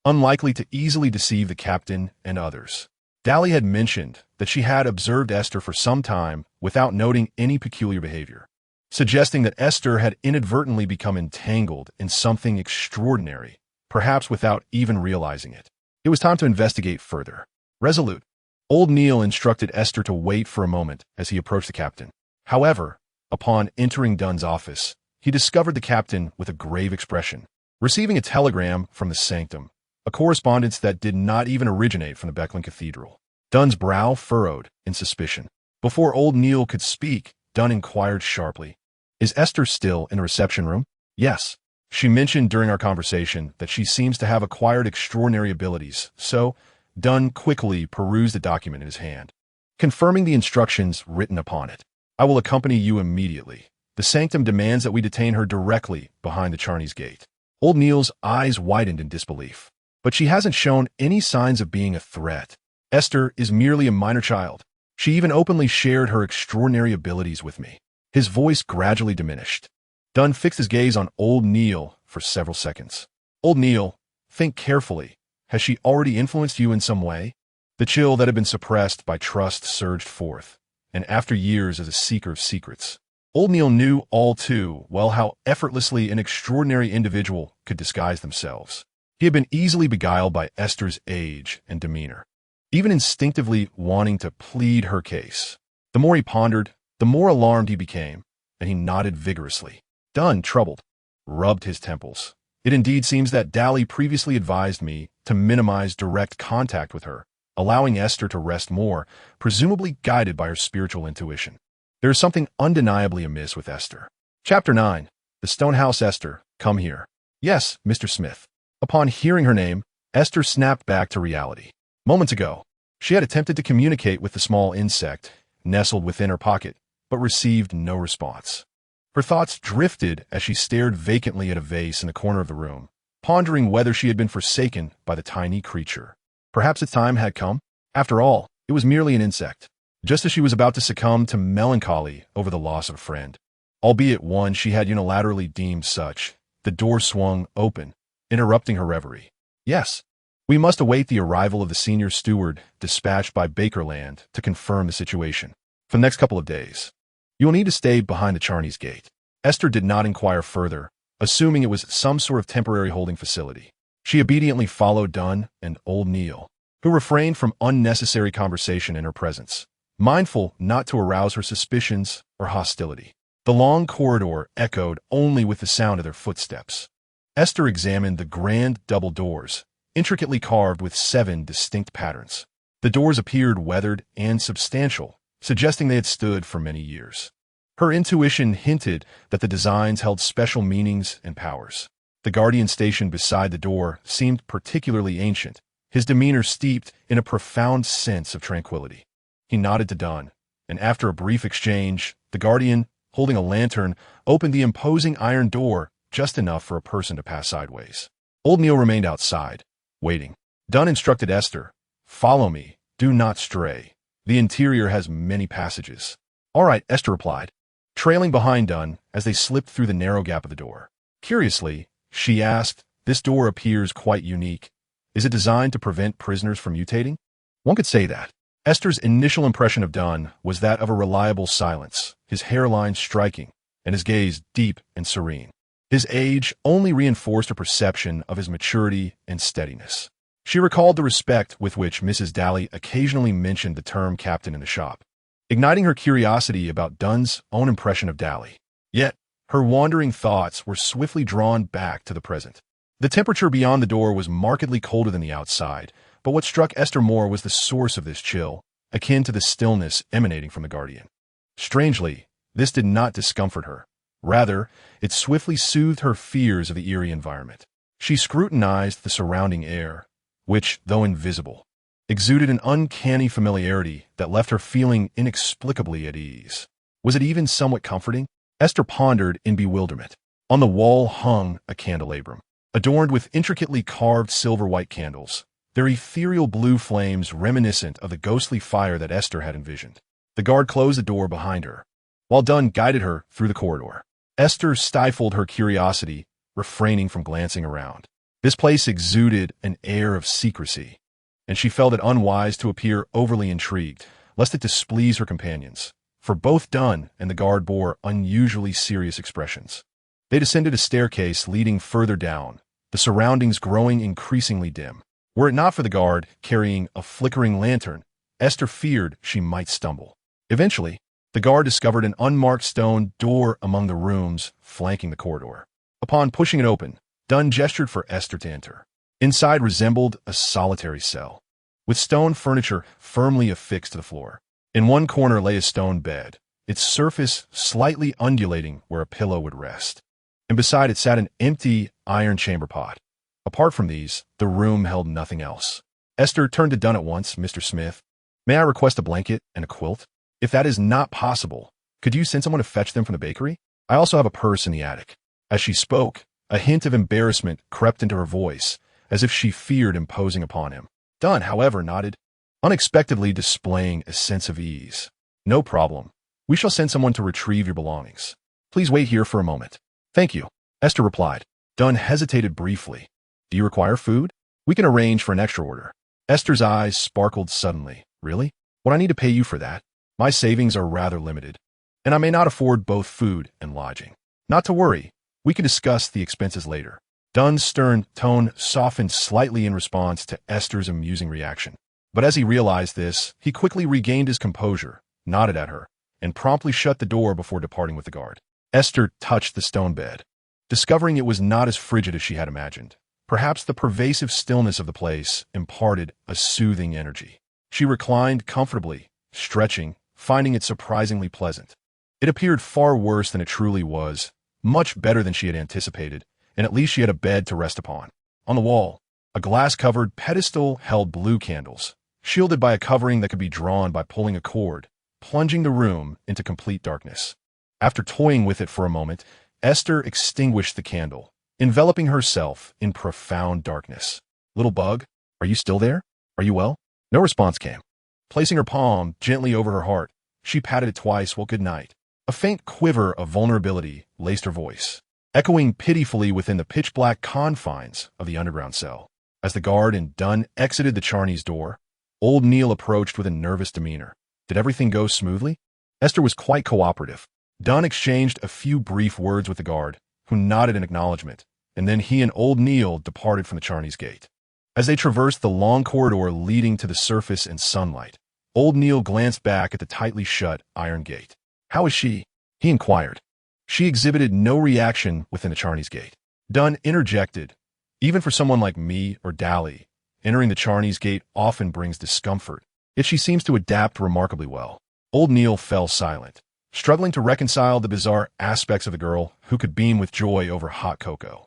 [SPEAKER 1] unlikely to easily deceive the captain and others. Dally had mentioned that she had observed Esther for some time without noting any peculiar behavior, suggesting that Esther had inadvertently become entangled in something extraordinary, perhaps without even realizing it. It was time to investigate further. Resolute, old Neil instructed Esther to wait for a moment as he approached the captain. However, upon entering Dunn's office, he discovered the captain with a grave expression, receiving a telegram from the sanctum, a correspondence that did not even originate from the Becklin Cathedral. Dunn's brow furrowed in suspicion. Before old Neil could speak, Dunn inquired sharply, "Is Esther still in the reception room?" "Yes. She mentioned during our conversation that she seems to have acquired extraordinary abilities, so..." Dunn quickly perused the document in his hand, confirming the instructions written upon it. "I will accompany you immediately. The sanctum demands that we detain her directly behind the Chanis Gate." Old Neil's eyes widened in disbelief. "But she hasn't shown any signs of being a threat. Esther is merely a minor child. She even openly shared her extraordinary abilities with me." His voice gradually diminished. Dunn fixed his gaze on old Neil for several seconds. "Old Neil, think carefully. Has she already influenced you in some way?" The chill that had been suppressed by trust surged forth, and after years as a seeker of secrets, old Neil knew all too well how effortlessly an extraordinary individual could disguise themselves. He had been easily beguiled by Esther's age and demeanor, even instinctively wanting to plead her case. The more he pondered, the more alarmed he became, and he nodded vigorously. Dunn, troubled, rubbed his temples. "It indeed seems that Dally previously advised me to minimize direct contact with her, allowing Esther to rest more, presumably guided by her spiritual intuition. There is something undeniably amiss with Esther." Chapter 9. The Stonehouse. "Esther, come here." "Yes, Mr. Smith." Upon hearing her name, Esther snapped back to reality. Moments ago, she had attempted to communicate with the small insect nestled within her pocket, but received no response. Her thoughts drifted as she stared vacantly at a vase in the corner of the room, pondering whether she had been forsaken by the tiny creature. Perhaps its time had come. After all, it was merely an insect, just as she was about to succumb to melancholy over the loss of a friend, albeit one she had unilaterally deemed such. The door swung open, interrupting her reverie. "Yes, we must await the arrival of the senior steward dispatched by Bakerland to confirm the situation. For the next couple of days, you will need to stay behind the Chanis Gate." Esther did not inquire further, assuming it was some sort of temporary holding facility. She obediently followed Dunn and old Neil, who refrained from unnecessary conversation in her presence, mindful not to arouse her suspicions or hostility. The long corridor echoed only with the sound of their footsteps. Esther examined the grand double doors, intricately carved with 7 distinct patterns. The doors appeared weathered and substantial, suggesting they had stood for many years. Her intuition hinted that the designs held special meanings and powers. The guardian stationed beside the door seemed particularly ancient, his demeanor steeped in a profound sense of tranquility. He nodded to Dunn, and after a brief exchange, the guardian, holding a lantern, opened the imposing iron door just enough for a person to pass sideways. Old Neil remained outside, waiting. Dunn instructed Aiste, "Follow me. Do not stray. The interior has many passages." "All right," Aiste replied, trailing behind Dunn as they slipped through the narrow gap of the door. Curiously, she asked, "This door appears quite unique. Is it designed to prevent prisoners from mutating?" One could say that. Aiste's initial impression of Dunn was that of a reliable silence, his hairline striking, and his gaze deep and serene. His age only reinforced her perception of his maturity and steadiness. She recalled the respect with which Mrs. Daly occasionally mentioned the term captain in the shop, igniting her curiosity about Dunn's own impression of Daly. Yet, her wandering thoughts were swiftly drawn back to the present. The temperature beyond the door was markedly colder than the outside, but what struck Aiste more was the source of this chill, akin to the stillness emanating from the guardian. Strangely, this did not discomfort her. Rather, it swiftly soothed her fears of the eerie environment. She scrutinized the surrounding air, which, though invisible, exuded an uncanny familiarity that left her feeling inexplicably at ease. Was it even somewhat comforting? Aiste pondered in bewilderment. On the wall hung a candelabrum, adorned with intricately carved silver-white candles, their ethereal blue flames reminiscent of the ghostly fire that Aiste had envisioned. The guard closed the door behind her, while Dunn guided her through the corridor. Aiste stifled her curiosity, refraining from glancing around. This place exuded an air of secrecy, and she felt it unwise to appear overly intrigued, lest it displease her companions, for both Dunn and the guard bore unusually serious expressions. They descended a staircase leading further down, the surroundings growing increasingly dim. Were it not for the guard carrying a flickering lantern, Aiste feared she might stumble. Eventually, the guard discovered an unmarked stone door among the rooms flanking the corridor. Upon pushing it open, Dunn gestured for Aiste to enter. Inside resembled a solitary cell, with stone furniture firmly affixed to the floor. In one corner lay a stone bed, its surface slightly undulating where a pillow would rest, and beside it sat an empty iron chamber pot. Apart from these, the room held nothing else. Aiste turned to Dunn at once. "Mr. Smith, may I request a blanket and a quilt? If that is not possible, could you send someone to fetch them from the bakery? I also have a purse in the attic." As she spoke, a hint of embarrassment crept into her voice, as if she feared imposing upon him. Dunn, however, nodded, unexpectedly displaying a sense of ease. "No problem. We shall send someone to retrieve your belongings. Please wait here for a moment." "Thank you," Aiste replied. Dunn hesitated briefly. "Do you require food? We can arrange for an extra order." Aiste's eyes sparkled suddenly. "Really? Would I need to pay you for that? My savings are rather limited, and I may not afford both food and lodging." "Not to worry. We can discuss the expenses later." Dunn's stern tone softened slightly in response to Aiste's amusing reaction. But as he realized this, he quickly regained his composure, nodded at her, and promptly shut the door before departing with the guard. Aiste touched the stone bed, discovering it was not as frigid as she had imagined. Perhaps the pervasive stillness of the place imparted a soothing energy. She reclined comfortably, stretching, finding it surprisingly pleasant. It appeared far worse than it truly was, much better than she had anticipated, and at least she had a bed to rest upon. On the wall, a glass-covered pedestal held blue candles, shielded by a covering that could be drawn by pulling a cord, plunging the room into complete darkness. After toying with it for a moment, Aiste extinguished the candle, enveloping herself in profound darkness. "Little bug, are you still there? Are you well?" No response came. Placing her palm gently over her heart, she patted it twice while good night. A faint quiver of vulnerability laced her voice, echoing pitifully within the pitch-black confines of the underground cell. As the guard and Dunn exited the Chanis door, old Neil approached with a nervous demeanor. Did everything go smoothly? Aiste was quite cooperative. Dunn exchanged a few brief words with the guard, who nodded in acknowledgement, and then he and old Neil departed from the Chanis Gate. As they traversed the long corridor leading to the surface and sunlight, old Neil glanced back at the tightly shut iron gate. "How is she?" he inquired. She exhibited no reaction within the Chanis Gate. Dunn interjected, "Even for someone like me or Daly, entering the Chanis Gate often brings discomfort, yet she seems to adapt remarkably well." Old Neil fell silent, struggling to reconcile the bizarre aspects of the girl who could beam with joy over hot cocoa.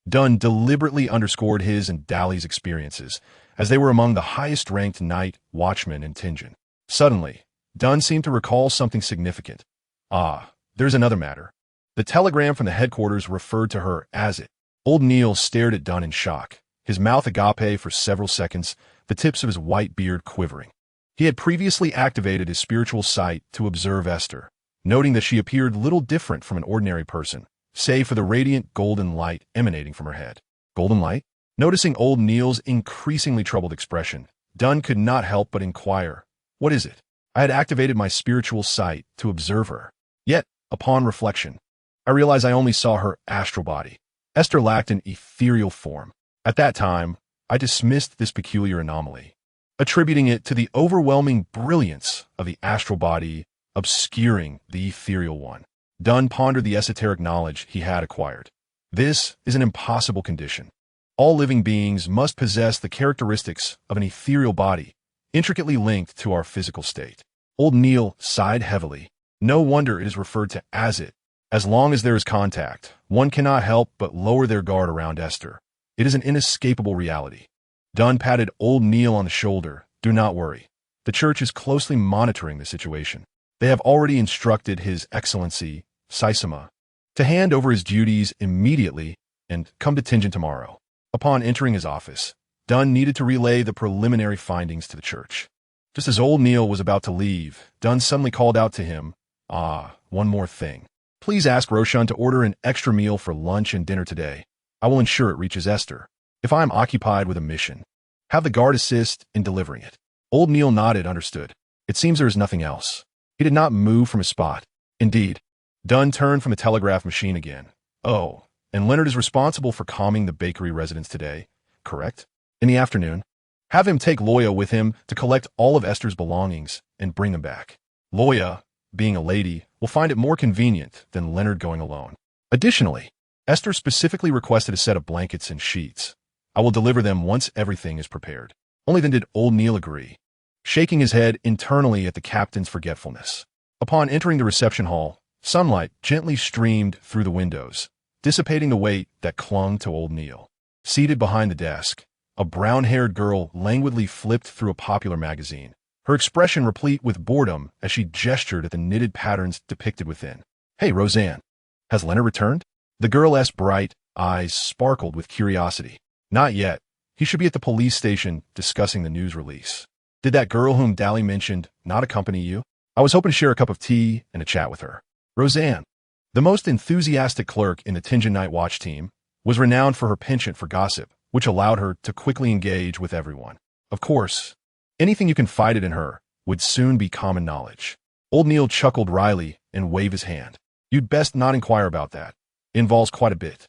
[SPEAKER 1] Dunn deliberately underscored his and Daly's experiences, as they were among the highest-ranked night watchmen in Tingen. Suddenly, Dunn seemed to recall something significant. "Ah, there's another matter." The telegram from the headquarters referred to her as it. Old Neil stared at Dunn in shock, his mouth agape for several seconds, the tips of his white beard quivering. He had previously activated his spiritual sight to observe Aiste, noting that she appeared little different from an ordinary person, save for the radiant golden light emanating from her head. Golden light? Noticing old Neil's increasingly troubled expression, Dunn could not help but inquire, "What is it?" I had activated my spiritual sight to observe her. Yet, upon reflection, I realized I only saw her astral body. Aiste lacked an ethereal form. At that time, I dismissed this peculiar anomaly, attributing it to the overwhelming brilliance of the astral body obscuring the ethereal one. Dunn pondered the esoteric knowledge he had acquired. This is an impossible condition. All living beings must possess the characteristics of an ethereal body, intricately linked to our physical state. Old Neil sighed heavily. No wonder it is referred to as it. As long as there is contact, one cannot help but lower their guard around Aiste. It is an inescapable reality. Dunn patted old Neil on the shoulder. "Do not worry. The church is closely monitoring the situation. They have already instructed His Excellency, Saisama, to hand over his duties immediately and come to Tingen tomorrow." Upon entering his office, Dunn needed to relay the preliminary findings to the church. Just as old Neil was about to leave, Dunn suddenly called out to him, "One more thing. Please ask Roshan to order an extra meal for lunch and dinner today. I will ensure it reaches Aiste. If I am occupied with a mission, have the guard assist in delivering it." Old Neil nodded, understood. It seems there is nothing else. He did not move from his spot. Indeed. Dunn turned from the telegraph machine again. "Oh, and Leonard is responsible for calming the bakery residents today, correct? In the afternoon, have him take Loya with him to collect all of Esther's belongings and bring them back. Loya, being a lady, will find it more convenient than Leonard going alone. Additionally, Aiste specifically requested a set of blankets and sheets. I will deliver them once everything is prepared." Only then did old Neil agree, shaking his head internally at the captain's forgetfulness. Upon entering the reception hall, sunlight gently streamed through the windows, dissipating the weight that clung to old Neil. Seated behind the desk, a brown-haired girl languidly flipped through a popular magazine, her expression replete with boredom as she gestured at the knitted patterns depicted within. "Hey, Roseanne, has Leonard returned?" The girl's bright eyes sparkled with curiosity. "Not yet. He should be at the police station discussing the news release." "Did that girl whom Dally mentioned not accompany you?" "I was hoping to share a cup of tea and a chat with her." Roseanne, the most enthusiastic clerk in the Tingen Nightwatch team, was renowned for her penchant for gossip, which allowed her to quickly engage with everyone. Of course, anything you confided in her would soon be common knowledge. Old Neil chuckled wryly and waved his hand. "You'd best not inquire about that. It involves quite a bit.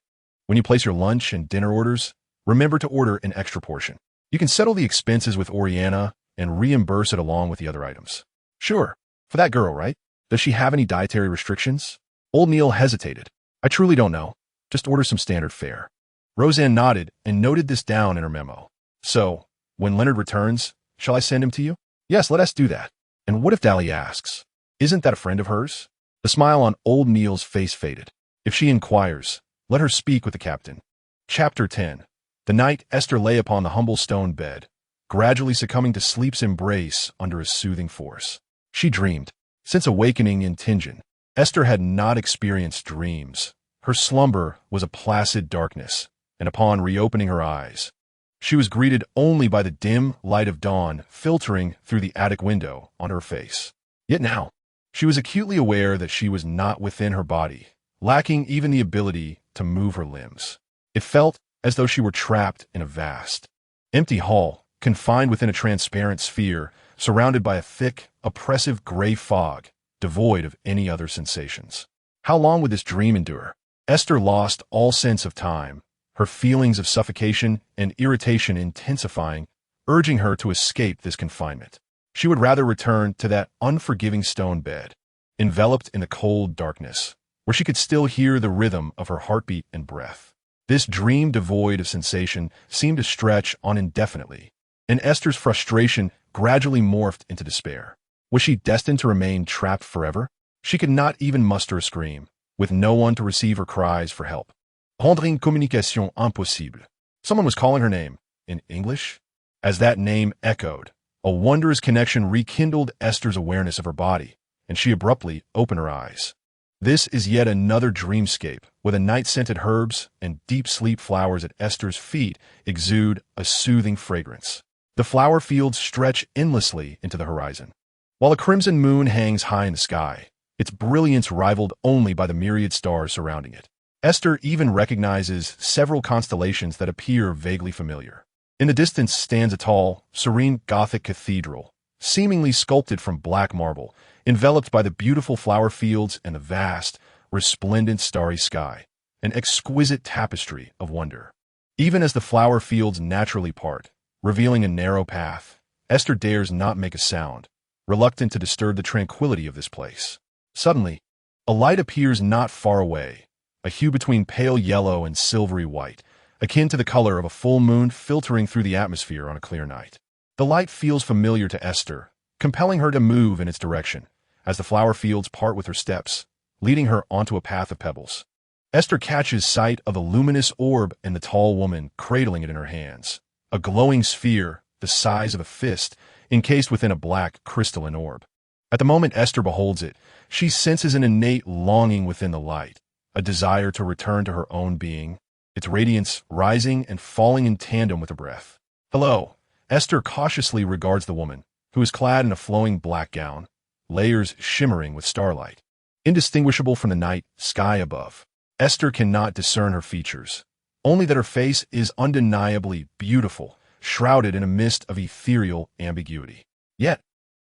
[SPEAKER 1] When you place your lunch and dinner orders, remember to order an extra portion. You can settle the expenses with Oriana and reimburse it along with the other items." "Sure. For that girl, right? Does she have any dietary restrictions?" Old Neil hesitated. "I truly don't know. Just order some standard fare." Roseanne nodded and noted this down in her memo. "So, when Leonard returns, shall I send him to you?" "Yes, let us do that." "And what if Dally asks? Isn't that a friend of hers?" The smile on old Neil's face faded. "If she inquires, let her speak with the captain." Chapter 10. The night Aiste lay upon the humble stone bed, gradually succumbing to sleep's embrace under his soothing force. She dreamed. Since awakening in Tingen, Aiste had not experienced dreams. Her slumber was a placid darkness, and upon reopening her eyes, she was greeted only by the dim light of dawn filtering through the attic window on her face. Yet now, she was acutely aware that she was not within her body, lacking even the ability to move her limbs. It felt as though she were trapped in a vast, empty hall, confined within a transparent sphere, surrounded by a thick, oppressive gray fog, devoid of any other sensations. How long would this dream endure? Aiste lost all sense of time, her feelings of suffocation and irritation intensifying, urging her to escape this confinement. She would rather return to that unforgiving stone bed, enveloped in the cold darkness, where she could still hear the rhythm of her heartbeat and breath. This dream devoid of sensation seemed to stretch on indefinitely, and Esther's frustration gradually morphed into despair. Was she destined to remain trapped forever? She could not even muster a scream, with no one to receive her cries for help. Rendre une communication impossible. Someone was calling her name, in English. As that name echoed, a wondrous connection rekindled Esther's awareness of her body, and she abruptly opened her eyes. This is yet another dreamscape, where the night-scented herbs and deep sleep flowers at Aiste's feet exude a soothing fragrance. The flower fields stretch endlessly into the horizon, while a crimson moon hangs high in the sky, its brilliance rivaled only by the myriad stars surrounding it. Aiste even recognizes several constellations that appear vaguely familiar. In the distance stands a tall, serene Gothic cathedral, seemingly sculpted from black marble, enveloped by the beautiful flower fields and the vast, resplendent starry sky, an exquisite tapestry of wonder. Even as the flower fields naturally part, revealing a narrow path, Aiste dares not make a sound, reluctant to disturb the tranquility of this place. Suddenly, a light appears not far away, a hue between pale yellow and silvery white, akin to the color of a full moon filtering through the atmosphere on a clear night. The light feels familiar to Aiste, compelling her to move in its direction, as the flower fields part with her steps, leading her onto a path of pebbles. Aiste catches sight of the luminous orb and the tall woman cradling it in her hands, a glowing sphere the size of a fist, encased within a black crystalline orb. At the moment Aiste beholds it, she senses an innate longing within the light, a desire to return to her own being, its radiance rising and falling in tandem with her breath. Hello. Aiste cautiously regards the woman, who is clad in a flowing black gown, layers shimmering with starlight, indistinguishable from the night sky above. Aiste cannot discern her features, only that her face is undeniably beautiful, shrouded in a mist of ethereal ambiguity. Yet,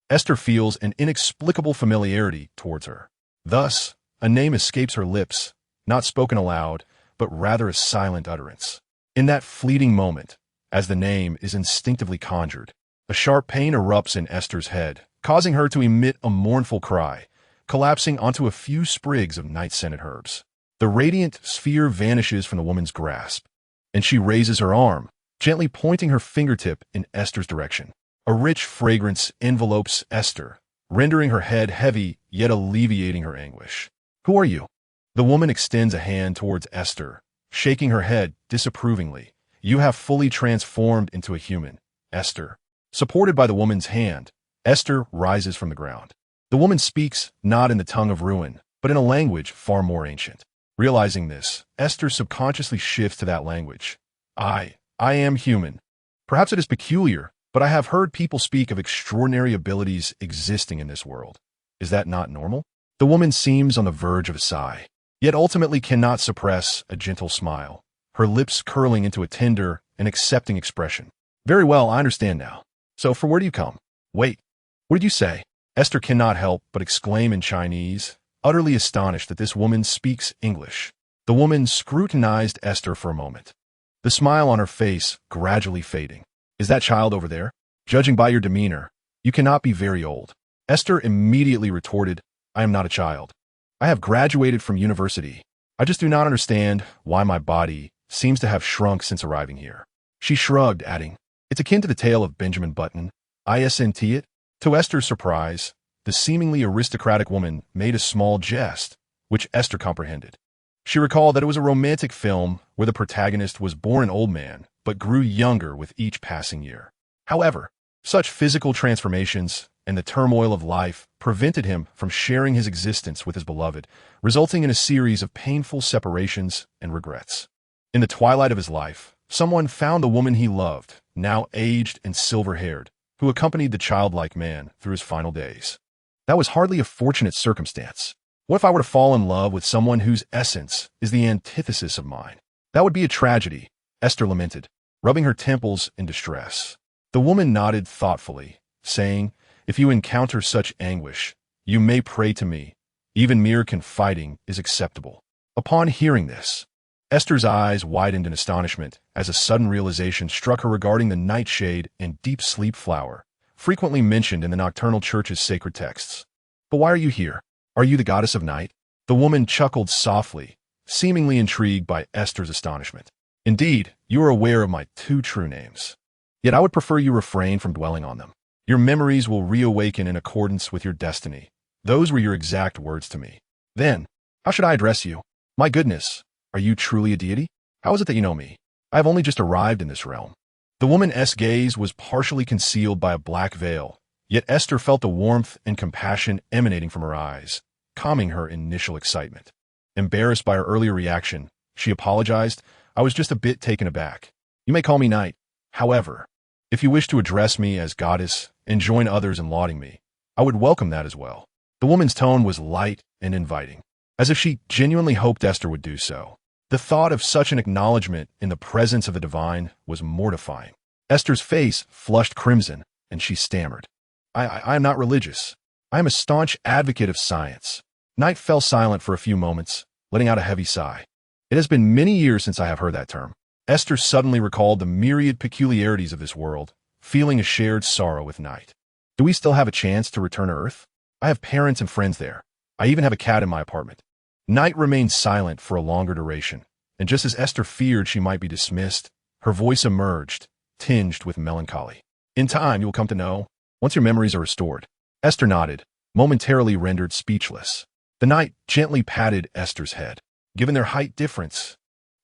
[SPEAKER 1] Aiste feels an inexplicable familiarity towards her. Thus, a name escapes her lips, not spoken aloud, but rather a silent utterance. In that fleeting moment, as the name is instinctively conjured, a sharp pain erupts in Aiste's head, causing her to emit a mournful cry, collapsing onto a few sprigs of night-scented herbs. The radiant sphere vanishes from the woman's grasp, and she raises her arm, gently pointing her fingertip in Aiste's direction. A rich fragrance envelopes Aiste, rendering her head heavy yet alleviating her anguish. Who are you? The woman extends a hand towards Aiste, shaking her head disapprovingly. You have fully transformed into a human, Aiste. Supported by the woman's hand, Aiste rises from the ground. The woman speaks not in the tongue of ruin, but in a language far more ancient. Realizing this, Aiste subconsciously shifts to that language. I am human. Perhaps it is peculiar, but I have heard people speak of extraordinary abilities existing in this world. Is that not normal? The woman seems on the verge of a sigh, yet ultimately cannot suppress a gentle smile, her lips curling into a tender and accepting expression. Very well, I understand now. So for where do you come? Wait, what did you say? Aiste cannot help but exclaim in Chinese, utterly astonished that this woman speaks English. The woman scrutinized Aiste for a moment, the smile on her face gradually fading. Is that child over there? Judging by your demeanor, you cannot be very old. Aiste immediately retorted, I am not a child. I have graduated from university. I just do not understand why my body seems to have shrunk since arriving here. She shrugged, adding, it's akin to the tale of Benjamin Button. Isn't it? To Aiste's surprise, the seemingly aristocratic woman made a small jest, which Aiste comprehended. She recalled that it was a romantic film where the protagonist was born an old man, but grew younger with each passing year. However, such physical transformations and the turmoil of life prevented him from sharing his existence with his beloved, resulting in a series of painful separations and regrets. In the twilight of his life, someone found the woman he loved, now aged and silver-haired, who accompanied the childlike man through his final days. That was hardly a fortunate circumstance. What if I were to fall in love with someone whose essence is the antithesis of mine? That would be a tragedy, Aiste lamented, rubbing her temples in distress. The woman nodded thoughtfully, saying, if you encounter such anguish, you may pray to me. Even mere confiding is acceptable. Upon hearing this, Aiste's eyes widened in astonishment as a sudden realization struck her regarding the nightshade and deep sleep flower, frequently mentioned in the nocturnal church's sacred texts. But why are you here? Are you the goddess of night? The woman chuckled softly, seemingly intrigued by Aiste's astonishment. Indeed, you are aware of my two true names. Yet I would prefer you refrain from dwelling on them. Your memories will reawaken in accordance with your destiny. Those were your exact words to me. Then, how should I address you? My goodness, are you truly a deity? How is it that you know me? I have only just arrived in this realm. The woman's gaze was partially concealed by a black veil, yet Aiste felt the warmth and compassion emanating from her eyes, calming her initial excitement. Embarrassed by her earlier reaction, she apologized. I was just a bit taken aback. You may call me Knight. However, if you wish to address me as goddess and join others in lauding me, I would welcome that as well. The woman's tone was light and inviting, as if she genuinely hoped Esther would do so. The thought of such an acknowledgement in the presence of the divine was mortifying. Esther's face flushed crimson, and she stammered. I am not religious. I am a staunch advocate of science. Knight fell silent for a few moments, letting out a heavy sigh. It has been many years since I have heard that term. Esther suddenly recalled the myriad peculiarities of this world, feeling a shared sorrow with Knight. Do we still have a chance to return to Earth? I have parents and friends there. I even have a cat in my apartment. Knight remained silent for a longer duration, and just as Esther feared she might be dismissed, her voice emerged, tinged with melancholy. In time, you will come to know, once your memories are restored. Esther nodded, momentarily rendered speechless. The Knight gently patted Esther's head. Given their height difference,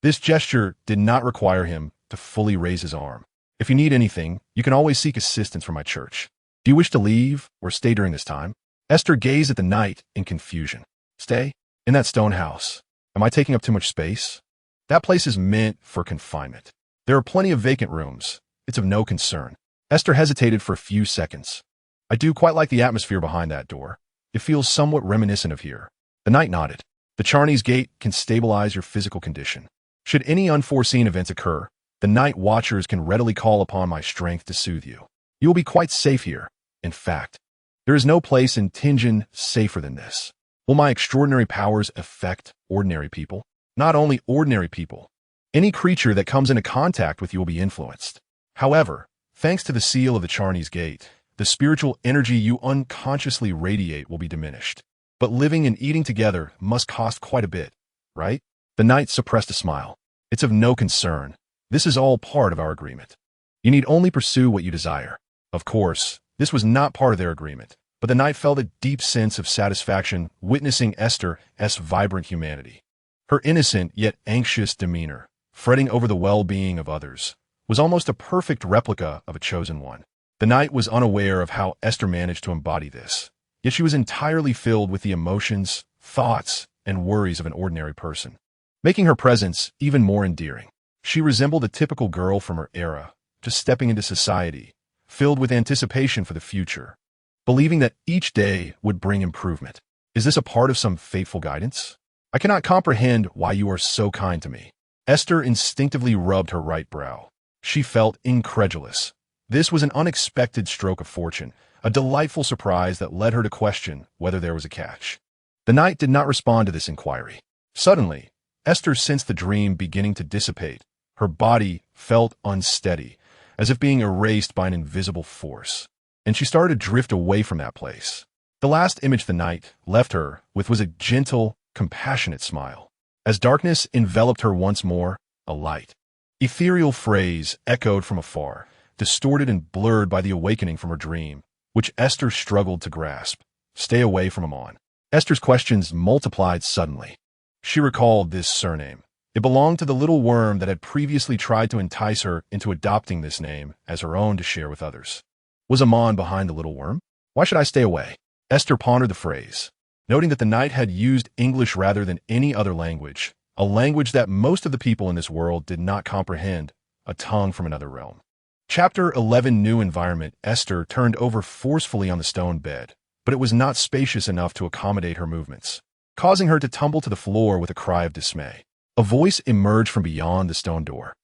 [SPEAKER 1] this gesture did not require him to fully raise his arm. If you need anything, you can always seek assistance from my church. Do you wish to leave or stay during this time? Esther gazed at the Knight in confusion. Stay? In that stone house. Am I taking up too much space? That place is meant for confinement. There are plenty of vacant rooms. It's of no concern. Esther hesitated for a few seconds. I do quite like the atmosphere behind that door. It feels somewhat reminiscent of here. The Knight nodded. The Chanis Gate can stabilize your physical condition. Should any unforeseen events occur, the Night Watchers can readily call upon my strength to soothe you. You will be quite safe here. In fact, there is no place in Tingen safer than this. Will my extraordinary powers affect ordinary people? Not only ordinary people. Any creature that comes into contact with you will be influenced. However, thanks to the seal of the Chanis Gate, the spiritual energy you unconsciously radiate will be diminished. But living and eating together must cost quite a bit, right? The Knight suppressed a smile. It's of no concern. This is all part of our agreement. You need only pursue what you desire. Of course, this was not part of their agreement, but the Knight felt a deep sense of satisfaction witnessing Esther's vibrant humanity. Her innocent yet anxious demeanor, fretting over the well-being of others, was almost a perfect replica of a chosen one. The Knight was unaware of how Esther managed to embody this, yet she was entirely filled with the emotions, thoughts, and worries of an ordinary person, making her presence even more endearing. She resembled a typical girl from her era, just stepping into society, filled with anticipation for the future, believing that each day would bring improvement. Is this a part of some fateful guidance? I cannot comprehend why you are so kind to me. Esther instinctively rubbed her right brow. She felt incredulous. This was an unexpected stroke of fortune, a delightful surprise that led her to question whether there was a catch. The Knight did not respond to this inquiry. Suddenly, Esther sensed the dream beginning to dissipate. Her body felt unsteady, as if being erased by an invisible force, and she started to drift away from that place. The last image the Knight left her with was a gentle, compassionate smile. As darkness enveloped her once more, a light, ethereal phrase echoed from afar, distorted and blurred by the awakening from her dream, which Esther struggled to grasp. Stay away from Amon. Esther's questions multiplied suddenly. She recalled this surname. It belonged to the little worm that had previously tried to entice her into adopting this name as her own to share with others. Was Amon behind the little worm? Why should I stay away? Esther pondered the phrase, noting that the Knight had used English rather than any other language, a language that most of the people in this world did not comprehend, a tongue from another realm. Chapter 11 New Environment. Esther turned over forcefully on the stone bed, but it was not spacious enough to accommodate her movements, causing her to tumble to the floor with a cry of dismay. A voice emerged from beyond the stone door.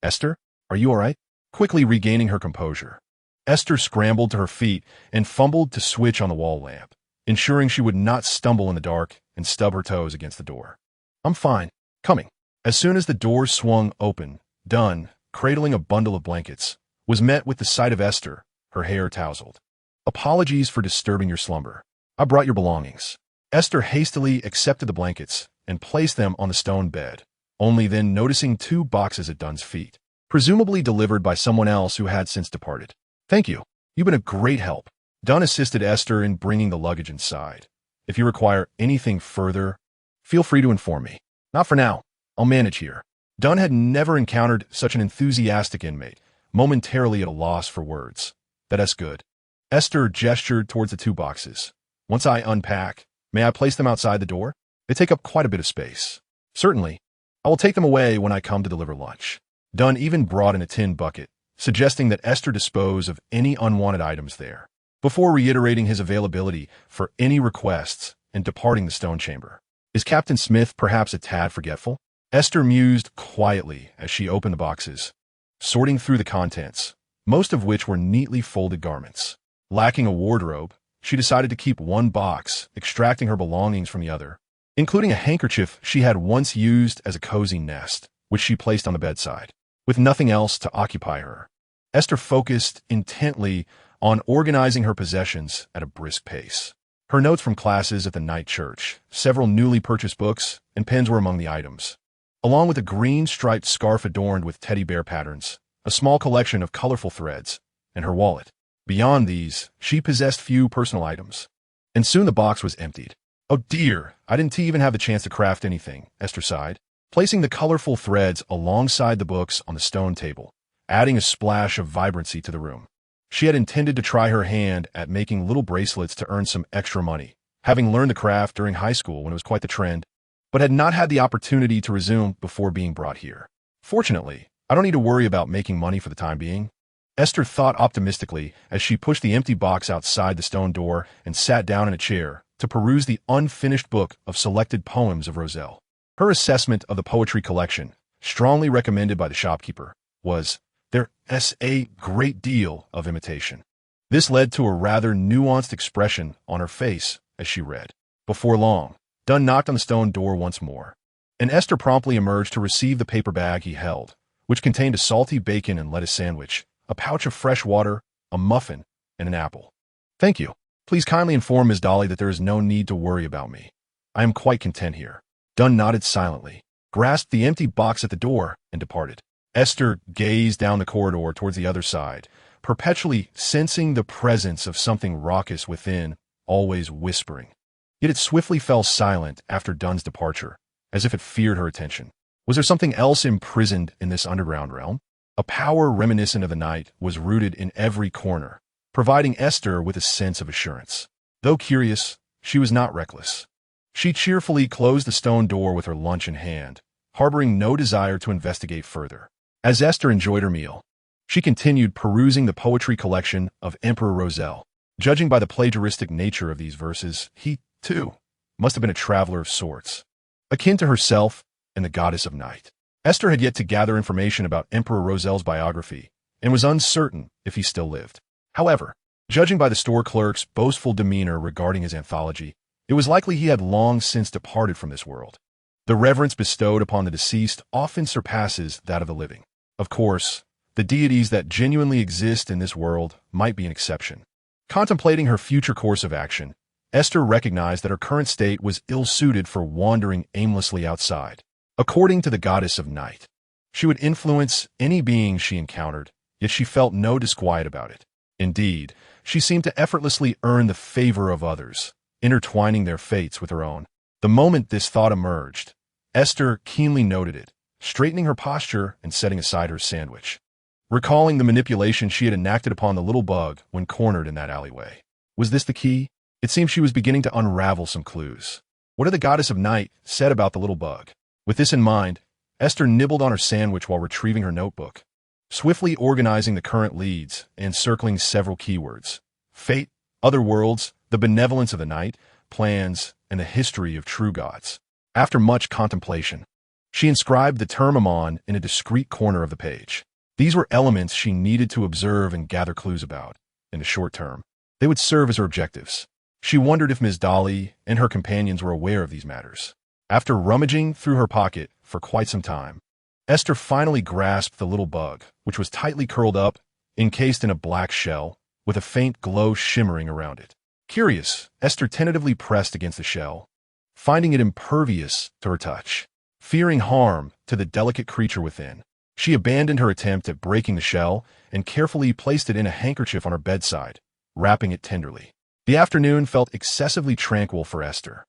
[SPEAKER 1] Esther, are you all right? Quickly regaining her composure, Esther scrambled to her feet and fumbled to switch on the wall lamp, ensuring she would not stumble in the dark and stub her toes against the door. I'm fine. Coming. As soon as the door swung open, Dunn, cradling a bundle of blankets, was met with the sight of Esther, her hair tousled. Apologies for disturbing your slumber. I brought your belongings. Esther hastily accepted the blankets and placed them on the stone bed, only then noticing 2 boxes at Dunn's feet, presumably delivered by someone else who had since departed. Thank you. You've been a great help. Dunn assisted Esther in bringing the luggage inside. If you require anything further, feel free to inform me. Not for now. I'll manage here. Dunn had never encountered such an enthusiastic inmate, momentarily at a loss for words. That's good. Esther gestured towards the 2 boxes. Once I unpack, May I place them outside the door? They take up quite a bit of space. Certainly. I will take them away when I come to deliver lunch. Dunn even brought in a tin bucket, suggesting that Aiste dispose of any unwanted items there, before reiterating his availability for any requests and departing the stone chamber. Is Captain Smith perhaps a tad forgetful? Aiste mused quietly as she opened the boxes, sorting through the contents, most of which were neatly folded garments. Lacking a wardrobe, she decided to keep one box, extracting her belongings from the other, including a handkerchief she had once used as a cozy nest, which she placed on the bedside. With nothing else to occupy her, Aiste focused intently on organizing her possessions at a brisk pace. Her notes from classes at the night church, several newly purchased books, and pens were among the items, along with a green striped scarf adorned with teddy bear patterns, a small collection of colorful threads, and her wallet. Beyond these, she possessed few personal items. And soon the box was emptied. Oh dear, I didn't even have the chance to craft anything, Aiste sighed, placing the colorful threads alongside the books on the stone table, adding a splash of vibrancy to the room. She had intended to try her hand at making little bracelets to earn some extra money, having learned the craft during high school when it was quite the trend, but had not had the opportunity to resume before being brought here. Fortunately, I don't need to worry about making money for the time being. Aiste thought optimistically as she pushed the empty box outside the stone door and sat down in a chair to peruse the unfinished book of selected poems of Roselle. Her assessment of the poetry collection, strongly recommended by the shopkeeper, was, there's a great deal of imitation. This led to a rather nuanced expression on her face as she read. Before long, Dunn knocked on the stone door once more, and Aiste promptly emerged to receive the paper bag he held, which contained a salty bacon and lettuce sandwich, a pouch of fresh water, a muffin, and an apple. Thank you. Please kindly inform Ms. Dolly that there is no need to worry about me. I am quite content here. Dunn nodded silently, grasped the empty box at the door, and departed. Aiste gazed down the corridor towards the other side, perpetually sensing the presence of something raucous within, always whispering. Yet it swiftly fell silent after Dunn's departure, as if it feared her attention. Was there something else imprisoned in this underground realm? A power reminiscent of the night was rooted in every corner, providing Aiste with a sense of assurance. Though curious, she was not reckless. She cheerfully closed the stone door with her lunch in hand, harboring no desire to investigate further. As Aiste enjoyed her meal, she continued perusing the poetry collection of Emperor Roselle. Judging by the plagiaristic nature of these verses, he, too, must have been a traveler of sorts, akin to herself and the goddess of night. Aiste had yet to gather information about Emperor Roselle's biography and was uncertain if he still lived. However, judging by the store clerk's boastful demeanor regarding his anthology, it was likely he had long since departed from this world. The reverence bestowed upon the deceased often surpasses that of the living. Of course, the deities that genuinely exist in this world might be an exception. Contemplating her future course of action, Aiste recognized that her current state was ill-suited for wandering aimlessly outside. According to the goddess of night, she would influence any being she encountered, yet she felt no disquiet about it. Indeed, she seemed to effortlessly earn the favor of others, intertwining their fates with her own. The moment this thought emerged, Aiste keenly noted it, straightening her posture and setting aside her sandwich, recalling the manipulation she had enacted upon the little bug when cornered in that alleyway. Was this the key? It seemed she was beginning to unravel some clues. What had the goddess of night said about the little bug? With this in mind, Aiste nibbled on her sandwich while retrieving her notebook, swiftly organizing the current leads and circling several keywords: fate, other worlds, the benevolence of the night, plans, and the history of true gods. After much contemplation, she inscribed the term Amon in a discreet corner of the page. These were elements she needed to observe and gather clues about. In the short term, they would serve as her objectives. She wondered if Ms. Dolly and her companions were aware of these matters. After rummaging through her pocket for quite some time, Aiste finally grasped the little bug, which was tightly curled up, encased in a black shell, with a faint glow shimmering around it. Curious, Aiste tentatively pressed against the shell, finding it impervious to her touch. Fearing harm to the delicate creature within, she abandoned her attempt at breaking the shell and carefully placed it in a handkerchief on her bedside, wrapping it tenderly. The afternoon felt excessively tranquil for Aiste,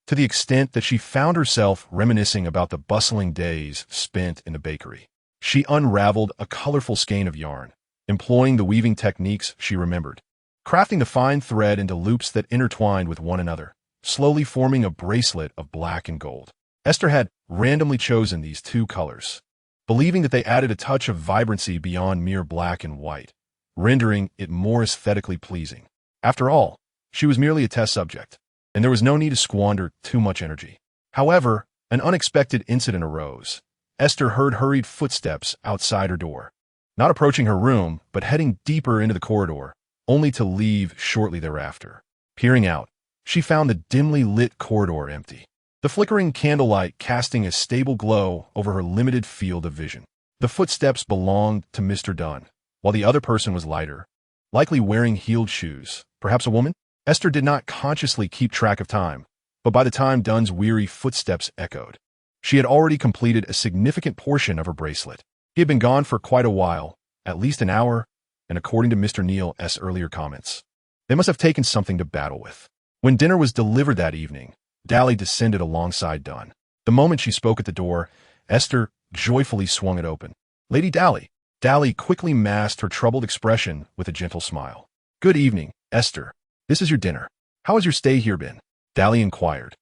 [SPEAKER 1] to the extent that she found herself reminiscing about the bustling days spent in the bakery. She unraveled a colorful skein of yarn, employing the weaving techniques she remembered, crafting the fine thread into loops that intertwined with one another, slowly forming a bracelet of black and gold. Aiste had randomly chosen these two colors, believing that they added a touch of vibrancy beyond mere black and white, rendering it more aesthetically pleasing. After all, she was merely a test subject, and there was no need to squander too much energy. However, an unexpected incident arose. Aiste heard hurried footsteps outside her door, not approaching her room, but heading deeper into the corridor, only to leave shortly thereafter. Peering out, she found the dimly lit corridor empty, the flickering candlelight casting a stable glow over her limited field of vision. The footsteps belonged to Mr. Dunn, while the other person was lighter, likely wearing heeled shoes, perhaps a woman? Aiste did not consciously keep track of time, but by the time Dunn's weary footsteps echoed, she had already completed a significant portion of her bracelet. He had been gone for quite a while, at least an hour, and according to Mr. Neal's earlier comments, they must have taken something to battle with. When dinner was delivered that evening, Dally descended alongside Dunn. The moment she spoke at the door, Aiste joyfully swung it open. "Lady Dally." Dally quickly masked her troubled expression with a gentle smile. "Good evening, Aiste. This is your dinner. How has your stay here been?" Dally inquired.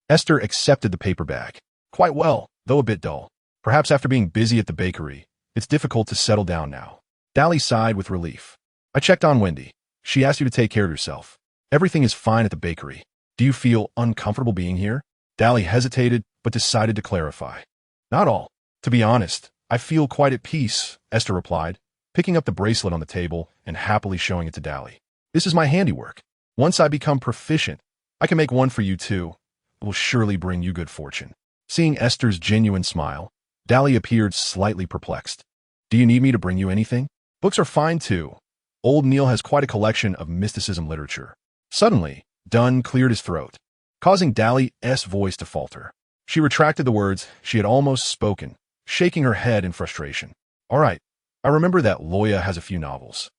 [SPEAKER 1] Aiste accepted the paper bag. "Quite well, though a bit dull. Perhaps after being busy at the bakery, it's difficult to settle down now." Dally sighed with relief. "I checked on Wendy. She asked you to take care of yourself. Everything is fine at the bakery. Do you feel uncomfortable being here?" Dally hesitated, but decided to clarify. "Not all. To be honest, I feel quite at peace," Aiste replied, picking up the bracelet on the table and happily showing it to Dally. "This is my handiwork. Once I become proficient, I can make one for you too. It will surely bring you good fortune." Seeing Aiste's genuine smile, Dally appeared slightly perplexed. "Do you need me to bring you anything?" "Books are fine too. Old Neal has quite a collection of mysticism literature." Suddenly, Dunn cleared his throat, causing Dally's voice to falter. She retracted the words she had almost spoken, shaking her head in frustration. "All right, I remember that Loya has a few novels.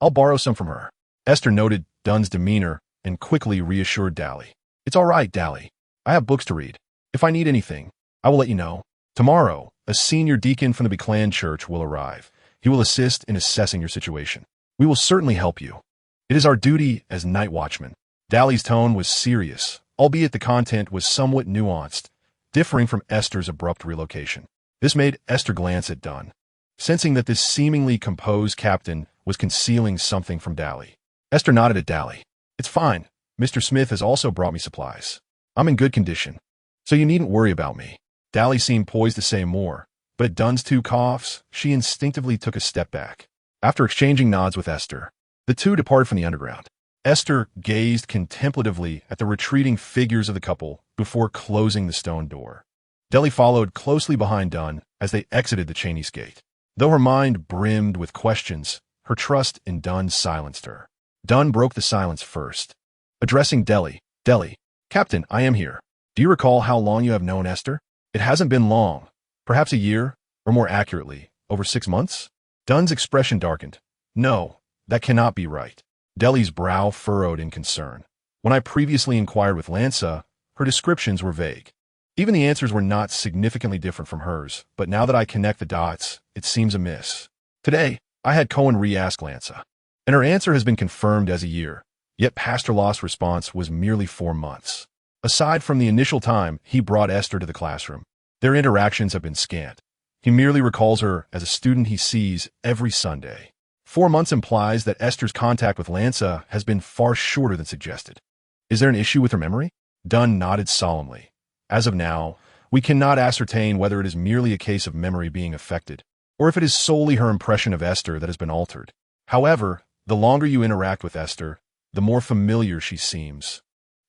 [SPEAKER 1] I'll borrow some from her." Aiste noted Dunn's demeanor and quickly reassured Dally. "It's all right, Dally. I have books to read. If I need anything, I will let you know." Tomorrow, a senior deacon from the Klein Church will arrive. He will assist in assessing your situation. "We will certainly help you. It is our duty as night watchmen." Dally's tone was serious, albeit the content was somewhat nuanced, differing from Aiste's abrupt relocation. This made Aiste glance at Dunn, sensing that this seemingly composed captain was concealing something from Dally. Aiste nodded at Dally. "It's fine. Mr. Smith has also brought me supplies. I'm in good condition, so you needn't worry about me." Dally seemed poised to say more, but at Dunn's two coughs, she instinctively took a step back. After exchanging nods with Aiste, the two departed from the underground. Aiste gazed contemplatively at the retreating figures of the couple before closing the stone door. Dally followed closely behind Dunn as they exited the Chanis Gate. Though her mind brimmed with questions, her trust in Dunn silenced her. Dunn broke the silence first. Addressing Dally, "Captain, I am here. Do you recall how long you have known Aiste?" "It hasn't been long. Perhaps a year, or more accurately, over 6 months?" Dunn's expression darkened. "No, that cannot be right." Dally's brow furrowed in concern. "When I previously inquired with Lanza, her descriptions were vague. Even the answers were not significantly different from hers, but now that I connect the dots, it seems amiss. Today, I had Cohen re-ask Lanza, and her answer has been confirmed as a year, yet Pastor Lost's response was merely 4 months. Aside from the initial time he brought Aiste to the classroom, their interactions have been scant. He merely recalls her as a student he sees every Sunday. 4 months implies that Aiste's contact with Lanza has been far shorter than suggested. Is there an issue with her memory? Dunn nodded solemnly. As of now, we cannot ascertain whether it is merely a case of memory being affected, or if it is solely her impression of Aiste that has been altered. However, the longer you interact with Aiste, the more familiar she seems,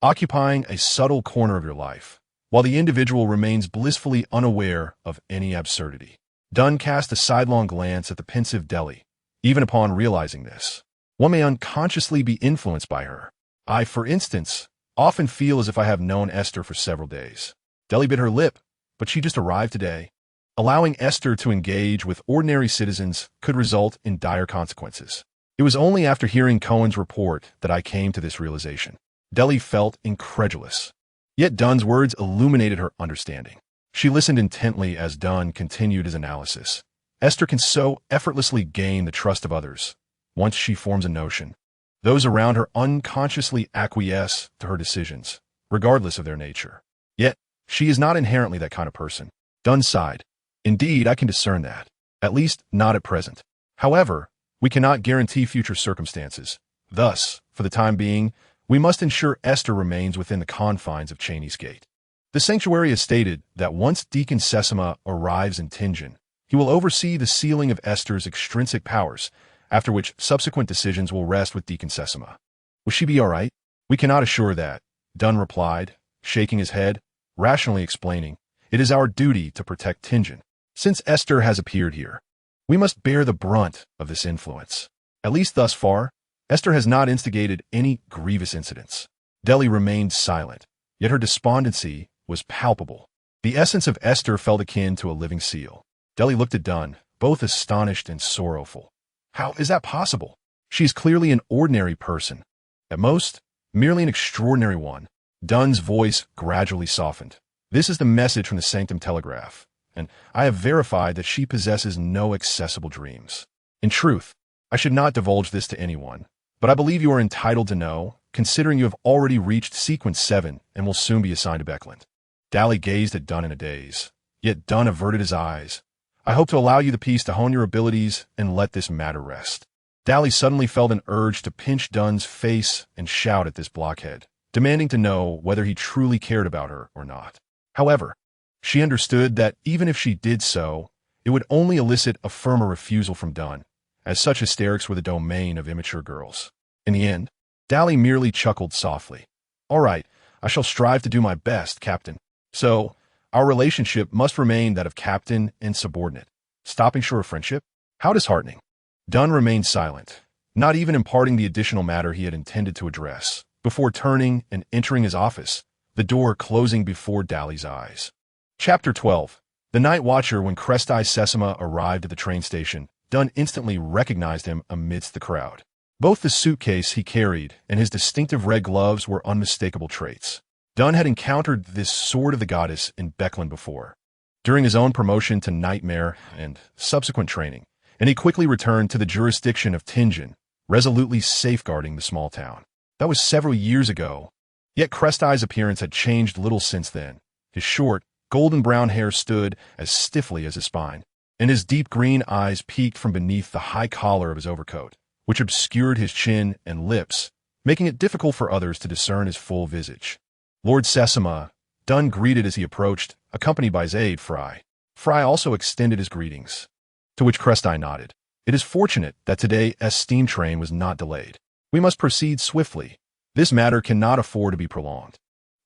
[SPEAKER 1] occupying a subtle corner of your life, while the individual remains blissfully unaware of any absurdity. Dunn cast a sidelong glance at the pensive Dally. Even upon realizing this, one may unconsciously be influenced by her. I, for instance, often feel as if I have known Aiste for several days. Dally bit her lip, but she just arrived today. Allowing Aiste to engage with ordinary citizens could result in dire consequences. It was only after hearing Cohen's report that I came to this realization. Dally felt incredulous, yet Dunn's words illuminated her understanding. She listened intently as Dunn continued his analysis. Aiste can so effortlessly gain the trust of others. Once she forms a notion, those around her unconsciously acquiesce to her decisions, regardless of their nature. Yet, she is not inherently that kind of person. Dunn sighed. Indeed, I can discern that. At least, not at present. However, we cannot guarantee future circumstances. Thus, for the time being, we must ensure Aiste remains within the confines of Chanis Gate. The sanctuary has stated that once Deacon Sesama arrives in Tingen, he will oversee the sealing of Aiste's extrinsic powers, after which subsequent decisions will rest with Deacon Sesama. Will she be all right? We cannot assure that, Dunn replied, shaking his head, rationally explaining, it is our duty to protect Tingen. Since Aiste has appeared here, we must bear the brunt of this influence. At least thus far, Aiste has not instigated any grievous incidents. Delhi remained silent, yet her despondency was palpable. The essence of Aiste felt akin to a living seal. Delhi looked at Dunn, both astonished and sorrowful. How is that possible? She is clearly an ordinary person. At most, merely an extraordinary one. Dunn's voice gradually softened. This is the message from the Sanctum Telegraph, and I have verified that she possesses no accessible dreams. In truth, I should not divulge this to anyone, but I believe you are entitled to know, considering you have already reached Sequence 7 and will soon be assigned to Beckland. Dally gazed at Dunn in a daze, yet Dunn averted his eyes. I hope to allow you the peace to hone your abilities and let this matter rest. Dally suddenly felt an urge to pinch Dunn's face and shout at this blockhead, demanding to know whether he truly cared about her or not. However, she understood that even if she did so, it would only elicit a firmer refusal from Dunn, as such hysterics were the domain of immature girls. In the end, Dally merely chuckled softly. All right, I shall strive to do my best, Captain. So, our relationship must remain that of captain and subordinate. Stopping short of friendship? How disheartening. Dunn remained silent, not even imparting the additional matter he had intended to address, before turning and entering his office, the door closing before Dally's eyes. Chapter 12. The night watcher. When Chanis Sesama arrived at the train station, Dunn instantly recognized him amidst the crowd. Both the suitcase he carried and his distinctive red gloves were unmistakable traits. Dunn had encountered this sword of the goddess in Beckland before, during his own promotion to Nightmare and subsequent training, and he quickly returned to the jurisdiction of Tingen, resolutely safeguarding the small town. That was several years ago, yet Chanis's appearance had changed little since then. His short, golden-brown hair stood as stiffly as his spine, and his deep green eyes peeked from beneath the high collar of his overcoat, which obscured his chin and lips, making it difficult for others to discern his full visage. Lord Sesama, Dunn greeted as he approached, accompanied by his aide, Fry. Fry also extended his greetings, to which Chanis nodded. It is fortunate that today's steam train was not delayed. We must proceed swiftly. This matter cannot afford to be prolonged.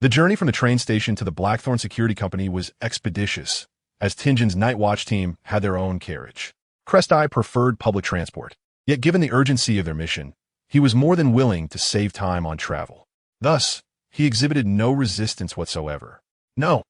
[SPEAKER 1] The journey from the train station to the Blackthorn Security Company was expeditious, as Tingen's Nightwatch team had their own carriage. Chanis preferred public transport, yet given the urgency of their mission, he was more than willing to save time on travel. Thus, he exhibited no resistance whatsoever. No,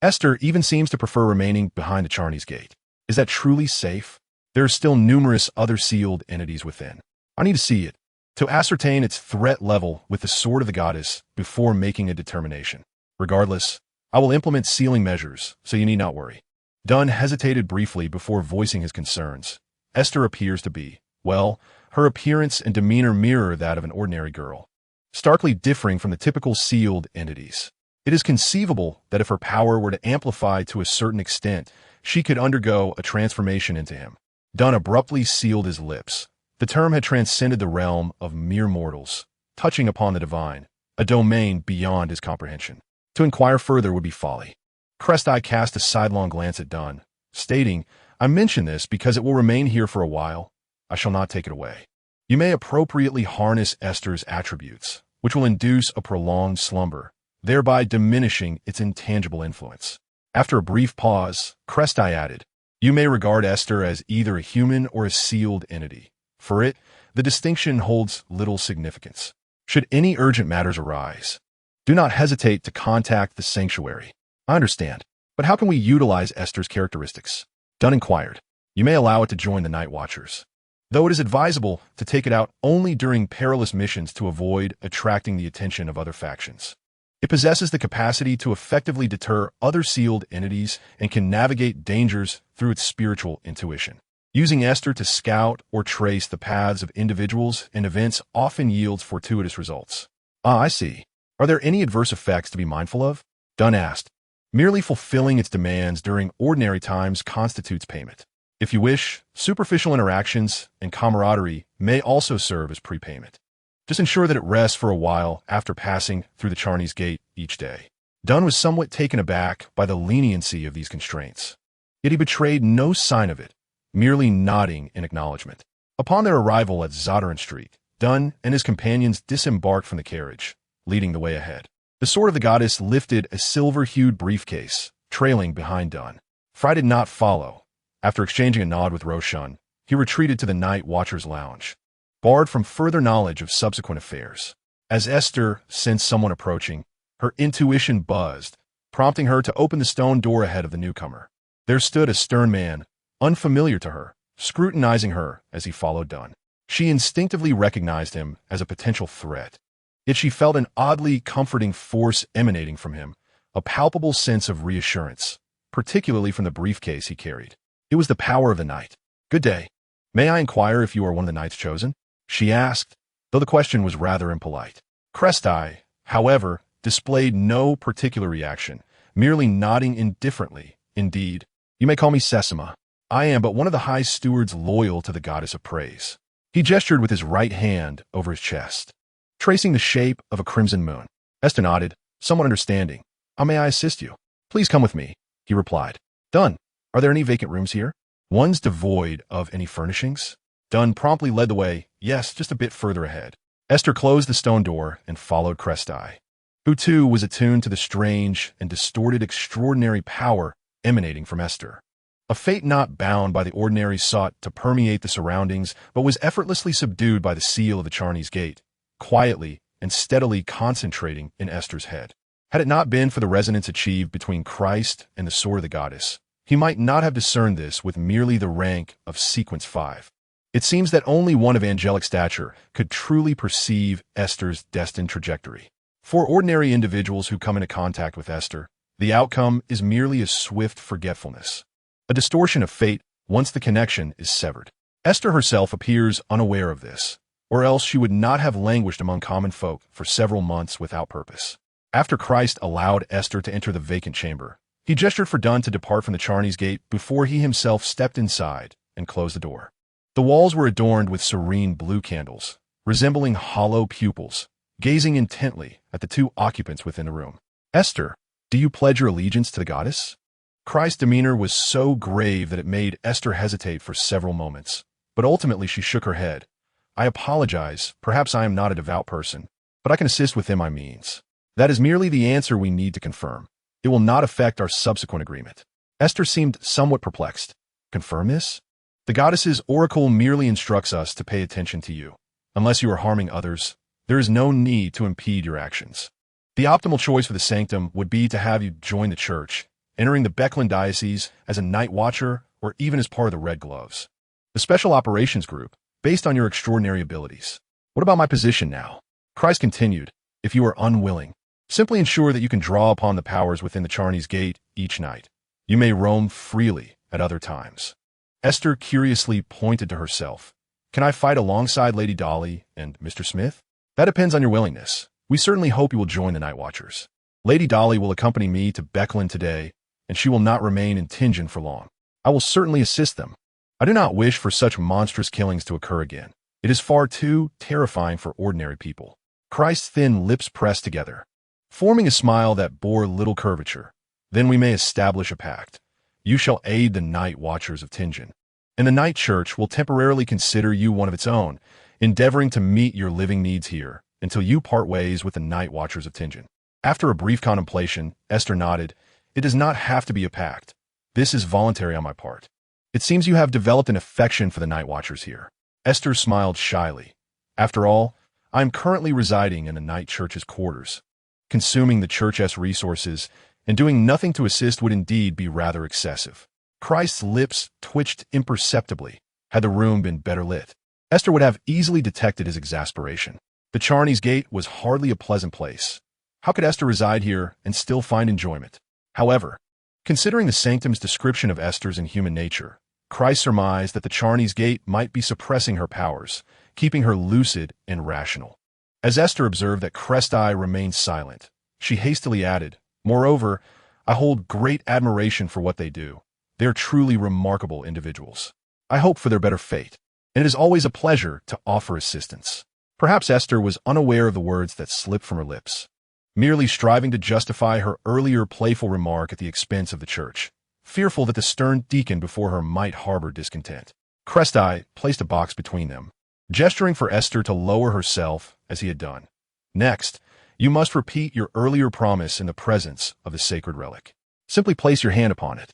[SPEAKER 1] Aiste even seems to prefer remaining behind the Chanis Gate. Is that truly safe? There are still numerous other sealed entities within. I need to see it, to ascertain its threat level with the sword of the goddess before making a determination. Regardless, I will implement sealing measures, so you need not worry. Dunn hesitated briefly before voicing his concerns. Aiste appears to be, well, her appearance and demeanor mirror that of an ordinary girl, starkly differing from the typical sealed entities. It is conceivable that if her power were to amplify to a certain extent, she could undergo a transformation into him. Dunn abruptly sealed his lips. The term had transcended the realm of mere mortals, touching upon the divine, a domain beyond his comprehension. To inquire further would be folly. Chanis cast a sidelong glance at Dunn, stating, I mention this because it will remain here for a while. I shall not take it away. You may appropriately harness Aiste's attributes, which will induce a prolonged slumber, thereby diminishing its intangible influence. After a brief pause, Chanis added, You may regard Aiste as either a human or a sealed entity. For it, the distinction holds little significance. Should any urgent matters arise, do not hesitate to contact the sanctuary. I understand, but how can we utilize Aiste's characteristics? Dunn inquired. You may allow it to join the Night Watchers, though it is advisable to take it out only during perilous missions to avoid attracting the attention of other factions. It possesses the capacity to effectively deter other sealed entities and can navigate dangers through its spiritual intuition. Using Aiste to scout or trace the paths of individuals and events often yields fortuitous results. Ah, I see. Are there any adverse effects to be mindful of? Dunn asked. Merely fulfilling its demands during ordinary times constitutes payment. If you wish, superficial interactions and camaraderie may also serve as prepayment. Just ensure that it rests for a while after passing through the Chanis Gate each day. Dunn was somewhat taken aback by the leniency of these constraints. Yet he betrayed no sign of it, merely nodding in acknowledgement. Upon their arrival at Zotteren Street, Dunn and his companions disembarked from the carriage, leading the way ahead. The sword of the goddess lifted a silver-hued briefcase, trailing behind Dunn. Fry did not follow. After exchanging a nod with Roshan, he retreated to the Night Watcher's lounge, barred from further knowledge of subsequent affairs. As Esther sensed someone approaching, her intuition buzzed, prompting her to open the stone door ahead of the newcomer. There stood a stern man, unfamiliar to her, scrutinizing her as he followed Dunn. She instinctively recognized him as a potential threat. Yet she felt an oddly comforting force emanating from him, a palpable sense of reassurance, particularly from the briefcase he carried. It was the power of the night. "Good day. May I inquire if you are one of the knights chosen?" she asked, though the question was rather impolite. Crestai, however, displayed no particular reaction, merely nodding indifferently. "Indeed. You may call me Sesama. I am but one of the high stewards loyal to the goddess of praise." He gestured with his right hand over his chest, tracing the shape of a crimson moon. Esther nodded, somewhat understanding. "How may I assist you?" "Please come with me," he replied. "Dunn, are there any vacant rooms here? Ones devoid of any furnishings?" Dunn promptly led the way. "Yes, just a bit further ahead." Esther closed the stone door and followed Crestai, who too was attuned to the strange and distorted extraordinary power emanating from Esther. A fate not bound by the ordinary sought to permeate the surroundings, but was effortlessly subdued by the seal of the Chanis Gate, quietly and steadily concentrating in Esther's head. Had it not been for the resonance achieved between Christ and the sword of the goddess, he might not have discerned this with merely the rank of Sequence 5. It seems that only one of angelic stature could truly perceive Esther's destined trajectory. For ordinary individuals who come into contact with Esther, the outcome is merely a swift forgetfulness, a distortion of fate once the connection is severed. Esther herself appears unaware of this, or else she would not have languished among common folk for several months without purpose. After Christ allowed Esther to enter the vacant chamber, he gestured for Dunn to depart from the Chanis Gate before he himself stepped inside and closed the door. The walls were adorned with serene blue candles, resembling hollow pupils, gazing intently at the two occupants within the room. "Esther, do you pledge your allegiance to the goddess?" Christ's demeanor was so grave that it made Esther hesitate for several moments, but ultimately she shook her head. "I apologize, perhaps I am not a devout person, but I can assist within my means. That is merely the answer we need to confirm. It will not affect our subsequent agreement." Esther seemed somewhat perplexed. "Confirm this? The goddess's oracle merely instructs us to pay attention to you. Unless you are harming others, there is no need to impede your actions. The optimal choice for the sanctum would be to have you join the church, entering the Becklin diocese as a night watcher or even as part of the Red Gloves, the special operations group, based on your extraordinary abilities. What about my position now?" Christ continued, "If you are unwilling, simply ensure that you can draw upon the powers within the Chanis Gate each night. You may roam freely at other times." Esther curiously pointed to herself. "Can I fight alongside Lady Dolly and Mr. Smith?" "That depends on your willingness. We certainly hope you will join the Night Watchers. Lady Dolly will accompany me to Becklin today, and she will not remain in Tingen for long. I will certainly assist them. I do not wish for such monstrous killings to occur again. It is far too terrifying for ordinary people." Christ's thin lips pressed together, forming a smile that bore little curvature. "Then we may establish a pact. You shall aid the Night Watchers of Tingen, and the Night Church will temporarily consider you one of its own, endeavoring to meet your living needs here until you part ways with the Night Watchers of Tingen." After a brief contemplation, Esther nodded. "It does not have to be a pact. This is voluntary on my part. It seems you have developed an affection for the Night Watchers here." Esther smiled shyly. "After all, I am currently residing in the Night Church's quarters. Consuming the Church's resources and doing nothing to assist would indeed be rather excessive." Christ's lips twitched imperceptibly. Had the room been better lit, Esther would have easily detected his exasperation. The Chanis Gate was hardly a pleasant place. How could Esther reside here and still find enjoyment? However, considering the sanctum's description of Esther's inhuman nature, Christ surmised that the Chanis Gate might be suppressing her powers, keeping her lucid and rational. As Esther observed that Crest-Eye remained silent, she hastily added, "Moreover, I hold great admiration for what they do. They are truly remarkable individuals. I hope for their better fate, and it is always a pleasure to offer assistance." Perhaps Esther was unaware of the words that slipped from her lips, merely striving to justify her earlier playful remark at the expense of the church, fearful that the stern deacon before her might harbor discontent. Crest-Eye placed a box between them, gesturing for Esther to lower herself as he had done. "Next, you must repeat your earlier promise in the presence of the sacred relic. Simply place your hand upon it."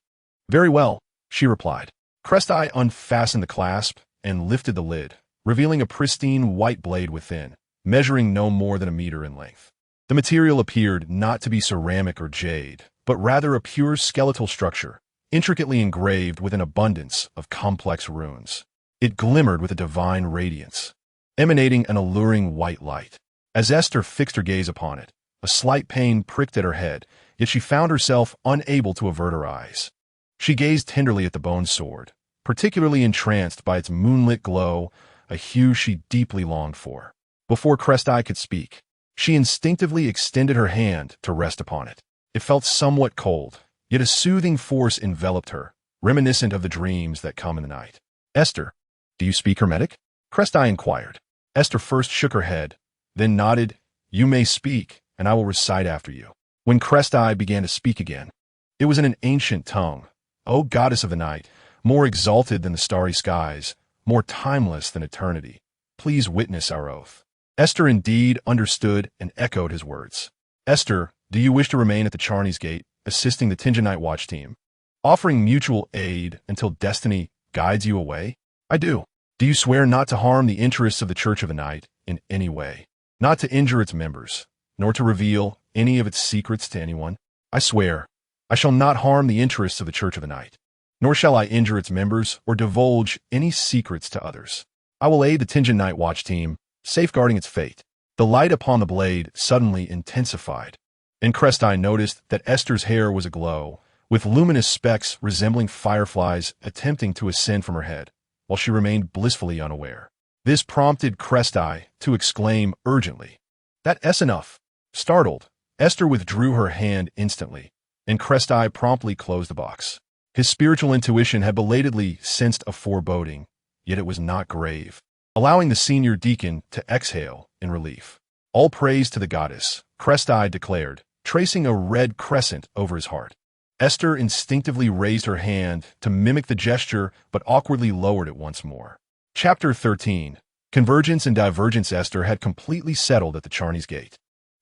[SPEAKER 1] "Very well," she replied. Crest-Eye unfastened the clasp and lifted the lid, revealing a pristine white blade within, measuring no more than a meter in length. The material appeared not to be ceramic or jade, but rather a pure skeletal structure, intricately engraved with an abundance of complex runes. It glimmered with a divine radiance, emanating an alluring white light. As Esther fixed her gaze upon it, a slight pain pricked at her head, yet she found herself unable to avert her eyes. She gazed tenderly at the bone sword, particularly entranced by its moonlit glow, a hue she deeply longed for. Before Crest-Eye could speak, she instinctively extended her hand to rest upon it. It felt somewhat cold, yet a soothing force enveloped her, reminiscent of the dreams that come in the night. "Esther, do you speak Hermetic?" Crest-Eye inquired. Esther first shook her head, then nodded. "You may speak, and I will recite after you." When Crest-Eye began to speak again, it was in an ancient tongue. "O goddess of the night, more exalted than the starry skies, more timeless than eternity, please witness our oath." Esther indeed understood and echoed his words. "Esther, do you wish to remain at the Chanis Gate, assisting the Nightwatch team, offering mutual aid until destiny guides you away?" "I do." "Do you swear not to harm the interests of the Church of the Night in any way, not to injure its members, nor to reveal any of its secrets to anyone?" "I swear. I shall not harm the interests of the Church of the Night, nor shall I injure its members or divulge any secrets to others. I will aid the Nightwatch team, safeguarding its fate." The light upon the blade suddenly intensified, and Crest-Eye noticed that Esther's hair was aglow, with luminous specks resembling fireflies attempting to ascend from her head, while she remained blissfully unaware. This prompted Crest-Eye to exclaim urgently, "That's enough." Startled, Esther withdrew her hand instantly, and Crest-Eye promptly closed the box. His spiritual intuition had belatedly sensed a foreboding, yet it was not grave, allowing the senior deacon to exhale in relief. "All praise to the goddess," Crest-Eye declared, tracing a red crescent over his heart. Esther instinctively raised her hand to mimic the gesture, but awkwardly lowered it once more. Chapter 13. Convergence and Divergence. Esther had completely settled at the Chanis Gate.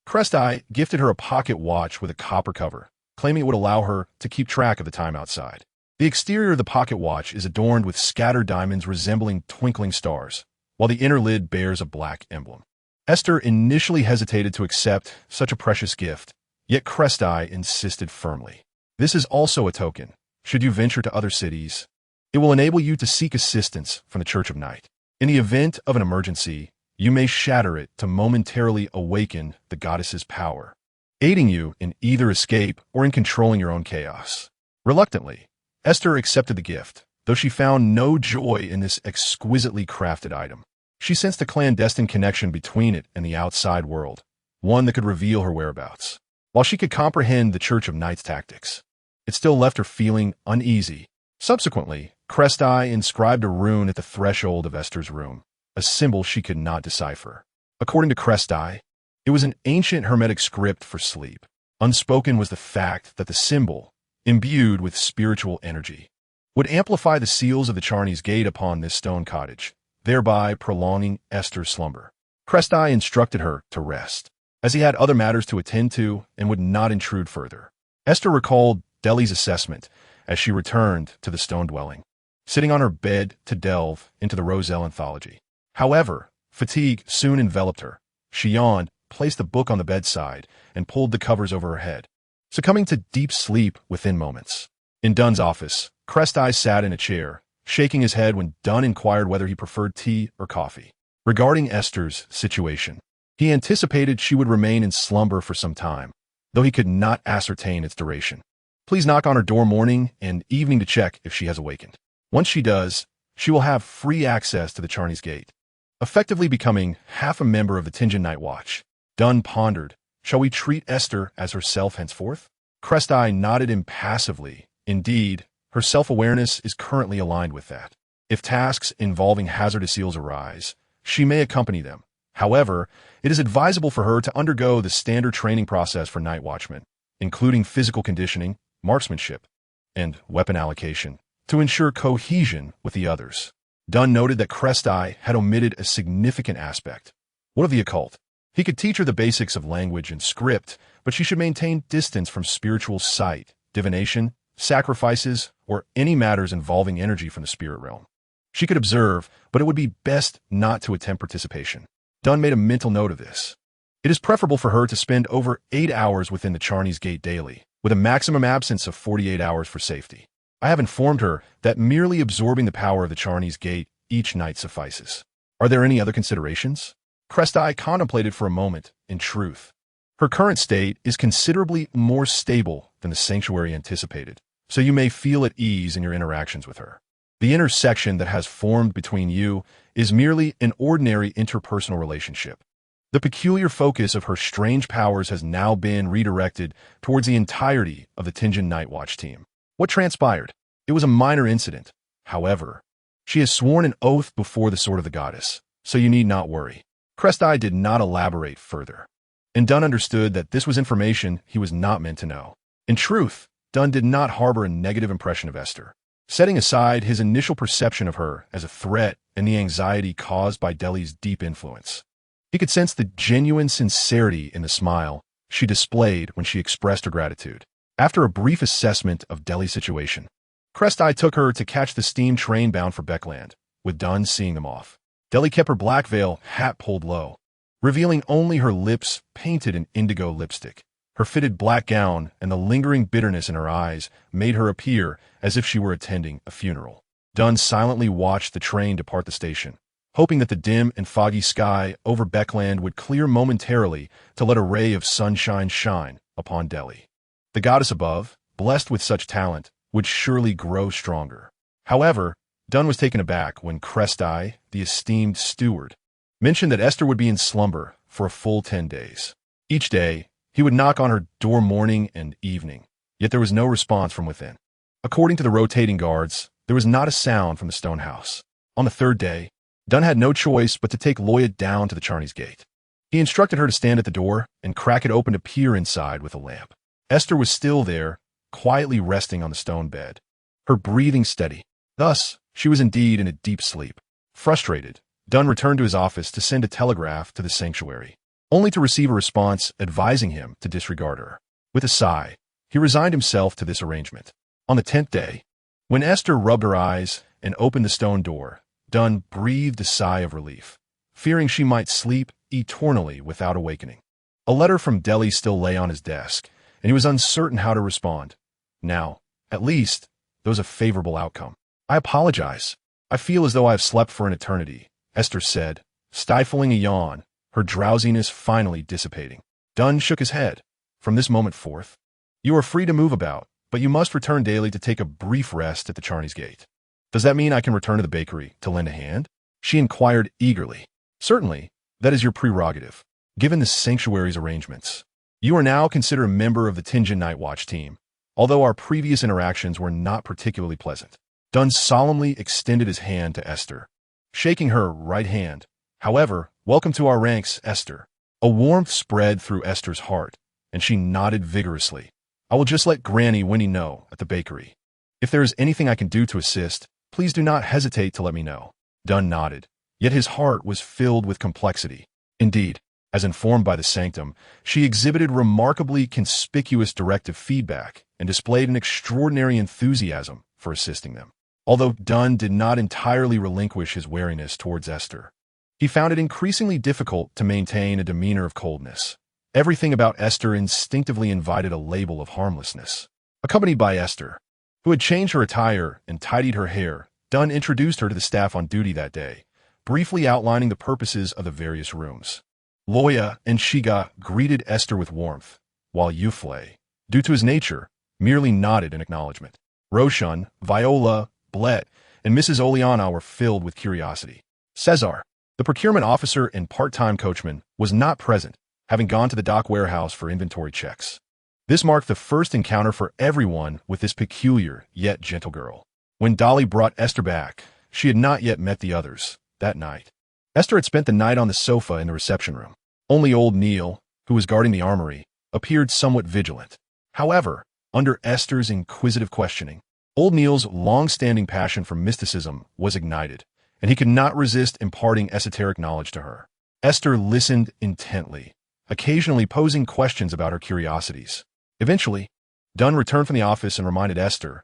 [SPEAKER 1] Crest-Eye gifted her a pocket watch with a copper cover, claiming it would allow her to keep track of the time outside. The exterior of the pocket watch is adorned with scattered diamonds resembling twinkling stars, while the inner lid bears a black emblem. Esther initially hesitated to accept such a precious gift, yet Crest-Eye insisted firmly. "This is also a token. Should you venture to other cities, it will enable you to seek assistance from the Church of Night. In the event of an emergency, you may shatter it to momentarily awaken the goddess's power, aiding you in either escape or in controlling your own chaos." Reluctantly, Esther accepted the gift, though she found no joy in this exquisitely crafted item. She sensed a clandestine connection between it and the outside world, one that could reveal her whereabouts. While she could comprehend the Church of Night's tactics, it still left her feeling uneasy. Subsequently, Crest-Eye inscribed a rune at the threshold of Esther's room, a symbol she could not decipher. According to Crest-Eye, it was an ancient Hermetic script for sleep. Unspoken was the fact that the symbol, imbued with spiritual energy, would amplify the seals of the Chanis Gate upon this stone cottage, thereby prolonging Esther's slumber. Crest-Eye instructed her to rest, as he had other matters to attend to and would not intrude further. Esther recalled Deli's assessment as she returned to the stone dwelling, sitting on her bed to delve into the Roselle anthology. However, fatigue soon enveloped her. She yawned, placed the book on the bedside, and pulled the covers over her head, succumbing to deep sleep within moments. In Dunn's office, Crest-Eye sat in a chair, shaking his head when Dunn inquired whether he preferred tea or coffee. Regarding Esther's situation, he anticipated she would remain in slumber for some time, though he could not ascertain its duration. "Please knock on her door morning and evening to check if she has awakened. Once she does, she will have free access to the Chanis Gate. effectively becoming half a member of the Tinjin Nightwatch. Dunn pondered, shall we treat Aiste as herself henceforth? Crestai nodded impassively. Indeed, her self-awareness is currently aligned with that. If tasks involving hazardous seals arise, she may accompany them. However, it is advisable for her to undergo the standard training process for night watchmen, including physical conditioning, marksmanship, and weapon allocation, to ensure cohesion with the others. Dunn noted that Crestai had omitted a significant aspect. What of the occult? He could teach her the basics of language and script, but she should maintain distance from spiritual sight, divination, sacrifices, or any matters involving energy from the spirit realm. She could observe, but it would be best not to attempt participation. Dunn made a mental note of this. It is preferable for her to spend over 8 hours within the Chanis Gate daily, with a maximum absence of 48 hours for safety. I have informed her that merely absorbing the power of the Chanis Gate each night suffices. Are there any other considerations? Crestai contemplated for a moment. In truth, her current state is considerably more stable than the sanctuary anticipated, so you may feel at ease in your interactions with her. The intersection that has formed between you is merely an ordinary interpersonal relationship. The peculiar focus of her strange powers has now been redirected towards the entirety of the Tinjin Nightwatch team. What transpired? It was a minor incident. However, she has sworn an oath before the sword of the goddess, so you need not worry. Crestai did not elaborate further, and Dunn understood that this was information he was not meant to know. In truth, Dunn did not harbor a negative impression of Aiste. Setting aside his initial perception of her as a threat and the anxiety caused by Deli's deep influence, he could sense the genuine sincerity in the smile she displayed when she expressed her gratitude. After a brief assessment of Deli's situation, Crestai took her to catch the steam train bound for Beckland, with Dunn seeing them off. Deli kept her black veil hat pulled low, revealing only her lips painted in indigo lipstick. Her fitted black gown and the lingering bitterness in her eyes made her appear as if she were attending a funeral. Dunn silently watched the train depart the station, hoping that the dim and foggy sky over Beckland would clear momentarily to let a ray of sunshine shine upon Deli. The goddess above, blessed with such talent, would surely grow stronger. However, Dunn was taken aback when Crestai, the esteemed steward, mentioned that Aiste would be in slumber for a full 10 days. Each day, he would knock on her door morning and evening, yet there was no response from within. According to the rotating guards, there was not a sound from the stone house. On the third day, Dunn had no choice but to take Loya down to the Chanis Gate. He instructed her to stand at the door and crack it open to peer inside with a lamp. Aiste was still there, quietly resting on the stone bed, her breathing steady. Thus, she was indeed in a deep sleep. Frustrated, Dunn returned to his office to send a telegraph to the sanctuary, only to receive a response advising him to disregard her. With a sigh, he resigned himself to this arrangement. On the 10th day, when Aiste rubbed her eyes and opened the stone door, Dunn breathed a sigh of relief, fearing she might sleep eternally without awakening. A letter from Deli still lay on his desk, and he was uncertain how to respond. Now, at least, there was a favorable outcome. I apologize. I feel as though I have slept for an eternity, Aiste said, stifling a yawn, her drowsiness finally dissipating. Dunn shook his head. From this moment forth, you are free to move about, but you must return daily to take a brief rest at the Chanis Gate. Does that mean I can return to the bakery to lend a hand? She inquired eagerly. Certainly, that is your prerogative, given the sanctuary's arrangements. You are now considered a member of the Tinjin Nightwatch team, although our previous interactions were not particularly pleasant. Dunn solemnly extended his hand to Aiste, shaking her right hand. However, welcome to our ranks, Aiste. A warmth spread through Aiste's heart, and she nodded vigorously. I will just let Granny Winnie know at the bakery. If there is anything I can do to assist, please do not hesitate to let me know. Dunn nodded, yet his heart was filled with complexity. Indeed, as informed by the sanctum, she exhibited remarkably conspicuous directive feedback and displayed an extraordinary enthusiasm for assisting them. Although Dunn did not entirely relinquish his wariness towards Aiste, he found it increasingly difficult to maintain a demeanor of coldness. Everything about Aiste instinctively invited a label of harmlessness. Accompanied by Aiste, who had changed her attire and tidied her hair, Dunn introduced her to the staff on duty that day, briefly outlining the purposes of the various rooms. Loya and Shiga greeted Aiste with warmth, while Yuflei, due to his nature, merely nodded in acknowledgement. Roshan, Viola, Blett, and Mrs. Oleana were filled with curiosity. Cesar, The procurement officer and part-time coachman was not present, having gone to the dock warehouse for inventory checks. This marked the first encounter for everyone with this peculiar yet gentle girl. When Dolly brought Aiste back, she had not yet met the others that night. Aiste had spent the night on the sofa in the reception room. Only old Neil, who was guarding the armory, appeared somewhat vigilant. However, under Aiste's inquisitive questioning, old Neil's long-standing passion for mysticism was ignited, and he could not resist imparting esoteric knowledge to her. Aiste listened intently, occasionally posing questions about her curiosities. Eventually, Dunn returned from the office and reminded Aiste,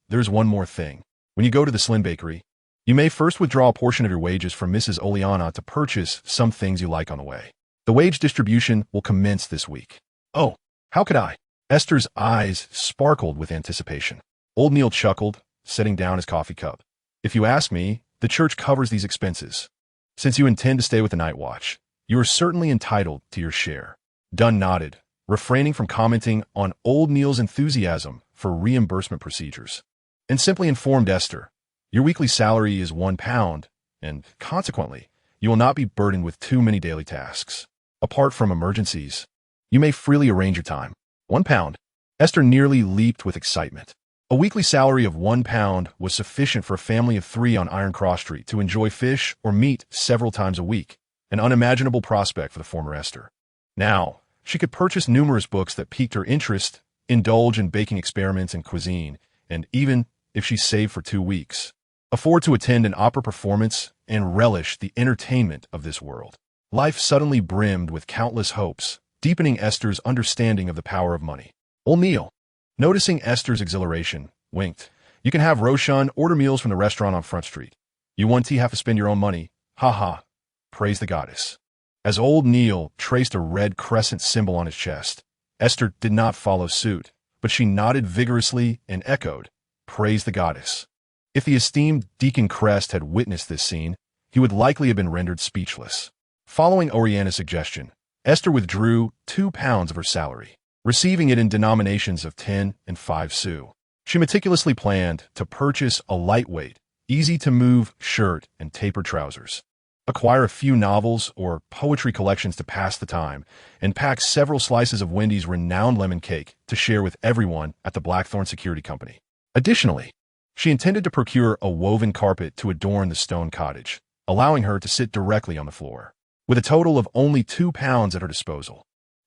[SPEAKER 1] there's one more thing. When you go to the Slin Bakery, you may first withdraw a portion of your wages from Mrs. Oleana to purchase some things you like on the way. The wage distribution will commence this week. Oh, how could I? Aiste's eyes sparkled with anticipation. Old Neil chuckled, setting down his coffee cup. If you ask me, the church covers these expenses. Since you intend to stay with the Nightwatch, you are certainly entitled to your share. Dunn nodded, refraining from commenting on old Neil's enthusiasm for reimbursement procedures, and simply informed Aiste, your weekly salary is £1, and consequently, you will not be burdened with too many daily tasks. Apart from emergencies, you may freely arrange your time. £1. Aiste nearly leaped with excitement. A weekly salary of £1 was sufficient for a family of 3 on Iron Cross Street to enjoy fish or meat several times a week, an unimaginable prospect for the former Aiste. Now, she could purchase numerous books that piqued her interest, indulge in baking experiments and cuisine, and even, if she saved for 2 weeks, afford to attend an opera performance and relish the entertainment of this world. Life suddenly brimmed with countless hopes, deepening Aiste's understanding of the power of money. Old Neil, noticing Aiste's exhilaration, winked. You can have Roshan order meals from the restaurant on Front Street. You want tea, have to spend your own money. Ha ha. Praise the goddess. As old Neil traced a red crescent symbol on his chest, Aiste did not follow suit, but she nodded vigorously and echoed, praise the goddess. If the esteemed Deacon Crest had witnessed this scene, he would likely have been rendered speechless. Following Oriana's suggestion, Aiste withdrew £2 of her salary, receiving it in denominations of 10 and 5 sous. She meticulously planned to purchase a lightweight, easy-to-move shirt and tapered trousers, acquire a few novels or poetry collections to pass the time, and pack several slices of Wendy's renowned lemon cake to share with everyone at the Blackthorn Security Company. Additionally, she intended to procure a woven carpet to adorn the stone cottage, allowing her to sit directly on the floor. With a total of only £2 at her disposal,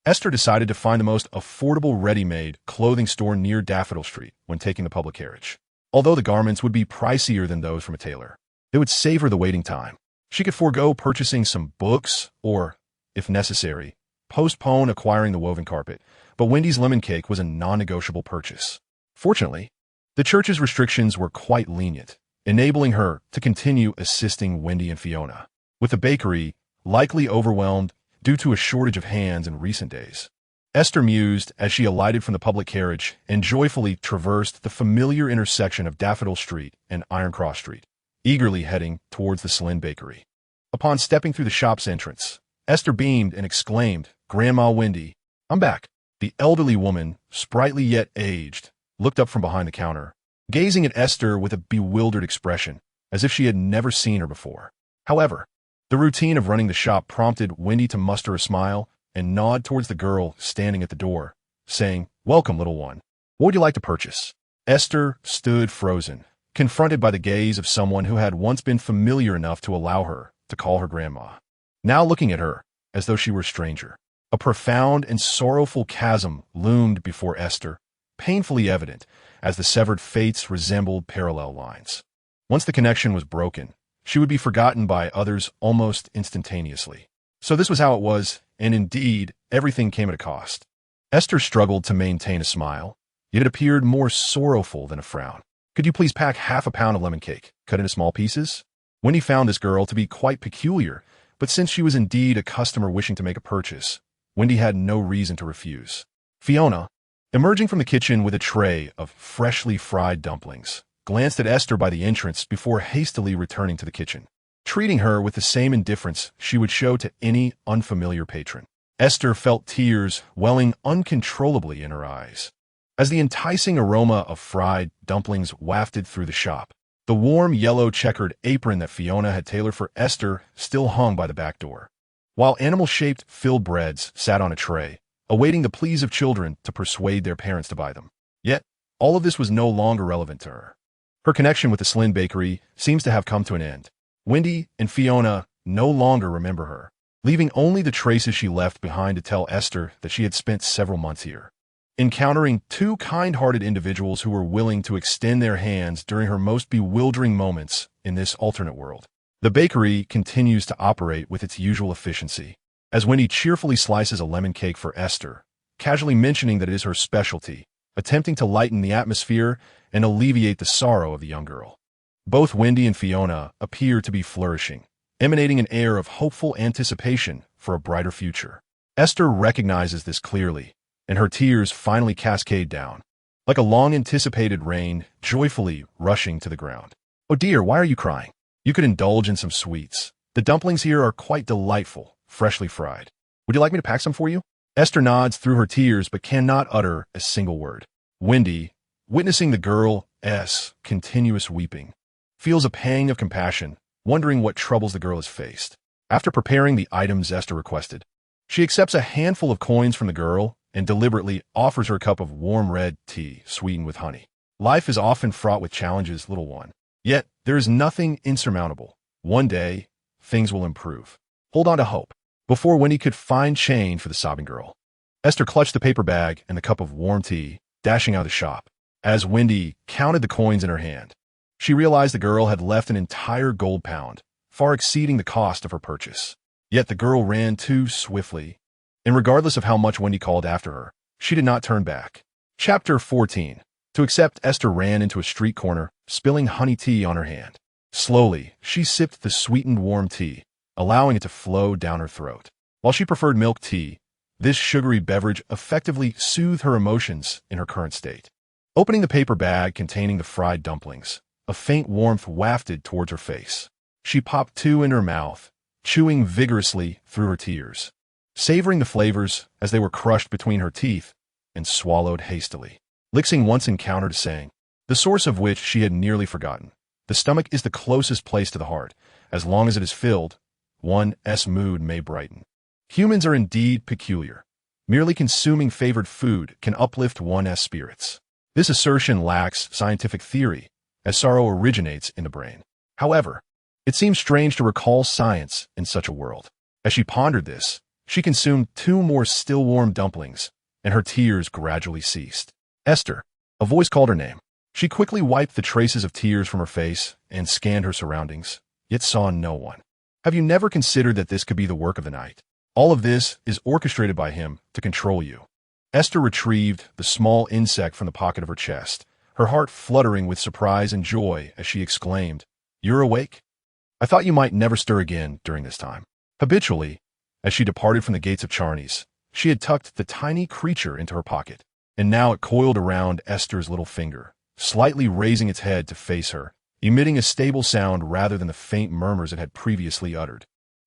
[SPEAKER 1] Aiste decided to find the most affordable ready-made clothing store near Daffodil Street when taking the public carriage. Although the garments would be pricier than those from a tailor, they would save her the waiting time. She could forego purchasing some books or, if necessary, postpone acquiring the woven carpet, but Wendy's lemon cake was a non-negotiable purchase. Fortunately, the church's restrictions were quite lenient, enabling her to continue assisting Wendy and Fiona, with the bakery likely overwhelmed due to a shortage of hands in recent days. Aiste mused as she alighted from the public carriage and joyfully traversed the familiar intersection of Daffodil Street and Iron Cross Street, eagerly heading towards the Slin Bakery. Upon stepping through the shop's entrance, Aiste beamed and exclaimed, Grandma Wendy, I'm back. The elderly woman, sprightly yet aged, looked up from behind the counter, gazing at Aiste with a bewildered expression, as if she had never seen her before. However, the routine of running the shop prompted Wendy to muster a smile and nod towards the girl standing at the door, saying, Welcome, little one. What would you like to purchase? Aiste stood frozen, confronted by the gaze of someone who had once been familiar enough to allow her to call her grandma, now looking at her as though she were a stranger. A profound and sorrowful chasm loomed before Aiste, painfully evident as the severed fates resembled parallel lines. Once the connection was broken, she would be forgotten by others almost instantaneously. So this was how it was, and indeed, everything came at a cost. Aiste struggled to maintain a smile, yet it appeared more sorrowful than a frown. Could you please pack half a pound of lemon cake, cut into small pieces? Wendy found this girl to be quite peculiar, but since she was indeed a customer wishing to make a purchase, Wendy had no reason to refuse. Fiona, emerging from the kitchen with a tray of freshly fried dumplings, glanced at Aiste by the entrance before hastily returning to the kitchen, treating her with the same indifference she would show to any unfamiliar patron. Aiste felt tears welling uncontrollably in her eyes. As the enticing aroma of fried dumplings wafted through the shop, The warm yellow checkered apron that Fiona had tailored for Aiste still hung by the back door, while animal-shaped filled breads sat on a tray, awaiting the pleas of children to persuade their parents to buy them. Yet, all of this was no longer relevant to her. Her connection with the Slynn bakery seems to have come to an end. Wendy and Fiona no longer remember her, leaving only the traces she left behind to tell Aiste that she had spent several months here, encountering two kind-hearted individuals who were willing to extend their hands during her most bewildering moments in this alternate world. The bakery continues to operate with its usual efficiency, as Wendy cheerfully slices a lemon cake for Aiste, casually mentioning that it is her specialty, attempting to lighten the atmosphere and alleviate the sorrow of the young girl. Both Wendy and Fiona appear to be flourishing, emanating an air of hopeful anticipation for a brighter future. Aiste recognizes this clearly, and her tears finally cascade down, like a long-anticipated rain joyfully rushing to the ground. "Oh dear, why are you crying? You could indulge in some sweets. The dumplings here are quite delightful, freshly fried. Would you like me to pack some for you?" Aiste nods through her tears but cannot utter a single word. Wendy, witnessing the girl's continuous weeping, feels a pang of compassion, wondering what troubles the girl has faced. After preparing the items Aiste requested, she accepts a handful of coins from the girl and deliberately offers her a cup of warm red tea sweetened with honey. Life is often fraught with challenges, little one. Yet, there is nothing insurmountable. One day, things will improve. Hold on to hope. Before Wendy could find change for the sobbing girl, Aiste clutched the paper bag and the cup of warm tea, dashing out of the shop. As Wendy counted the coins in her hand, she realized the girl had left an entire gold pound, far exceeding the cost of her purchase. Yet the girl ran too swiftly, and regardless of how much Wendy called after her, she did not turn back. Chapter 14. To accept, Aiste ran into a street corner, spilling honey tea on her hand. Slowly, she sipped the sweetened warm tea, allowing it to flow down her throat. While she preferred milk tea, this sugary beverage effectively soothed her emotions in her current state. Opening the paper bag containing the fried dumplings, a faint warmth wafted towards her face. She popped two in her mouth, chewing vigorously through her tears, savoring the flavors as they were crushed between her teeth and swallowed hastily. Xing once encountered a saying, the source of which she had nearly forgotten. The stomach is the closest place to the heart. As long as it is filled, one's mood may brighten. Humans are indeed peculiar. Merely consuming favored food can uplift one's spirits. This assertion lacks scientific theory, as sorrow originates in the brain. However, it seems strange to recall science in such a world. As she pondered this, she consumed two more still-warm dumplings, and her tears gradually ceased. Aiste, a voice called her name. She quickly wiped the traces of tears from her face and scanned her surroundings, yet saw no one. Have you never considered that this could be the work of the night? All of this is orchestrated by him to control you. Aiste retrieved the small insect from the pocket of her chest, her heart fluttering with surprise and joy as she exclaimed, "You're awake? I thought you might never stir again during this time." Habitually, as she departed from the gates of Chanis, she had tucked the tiny creature into her pocket, and now it coiled around Aiste's little finger, slightly raising its head to face her, emitting a stable sound rather than the faint murmurs it had previously uttered.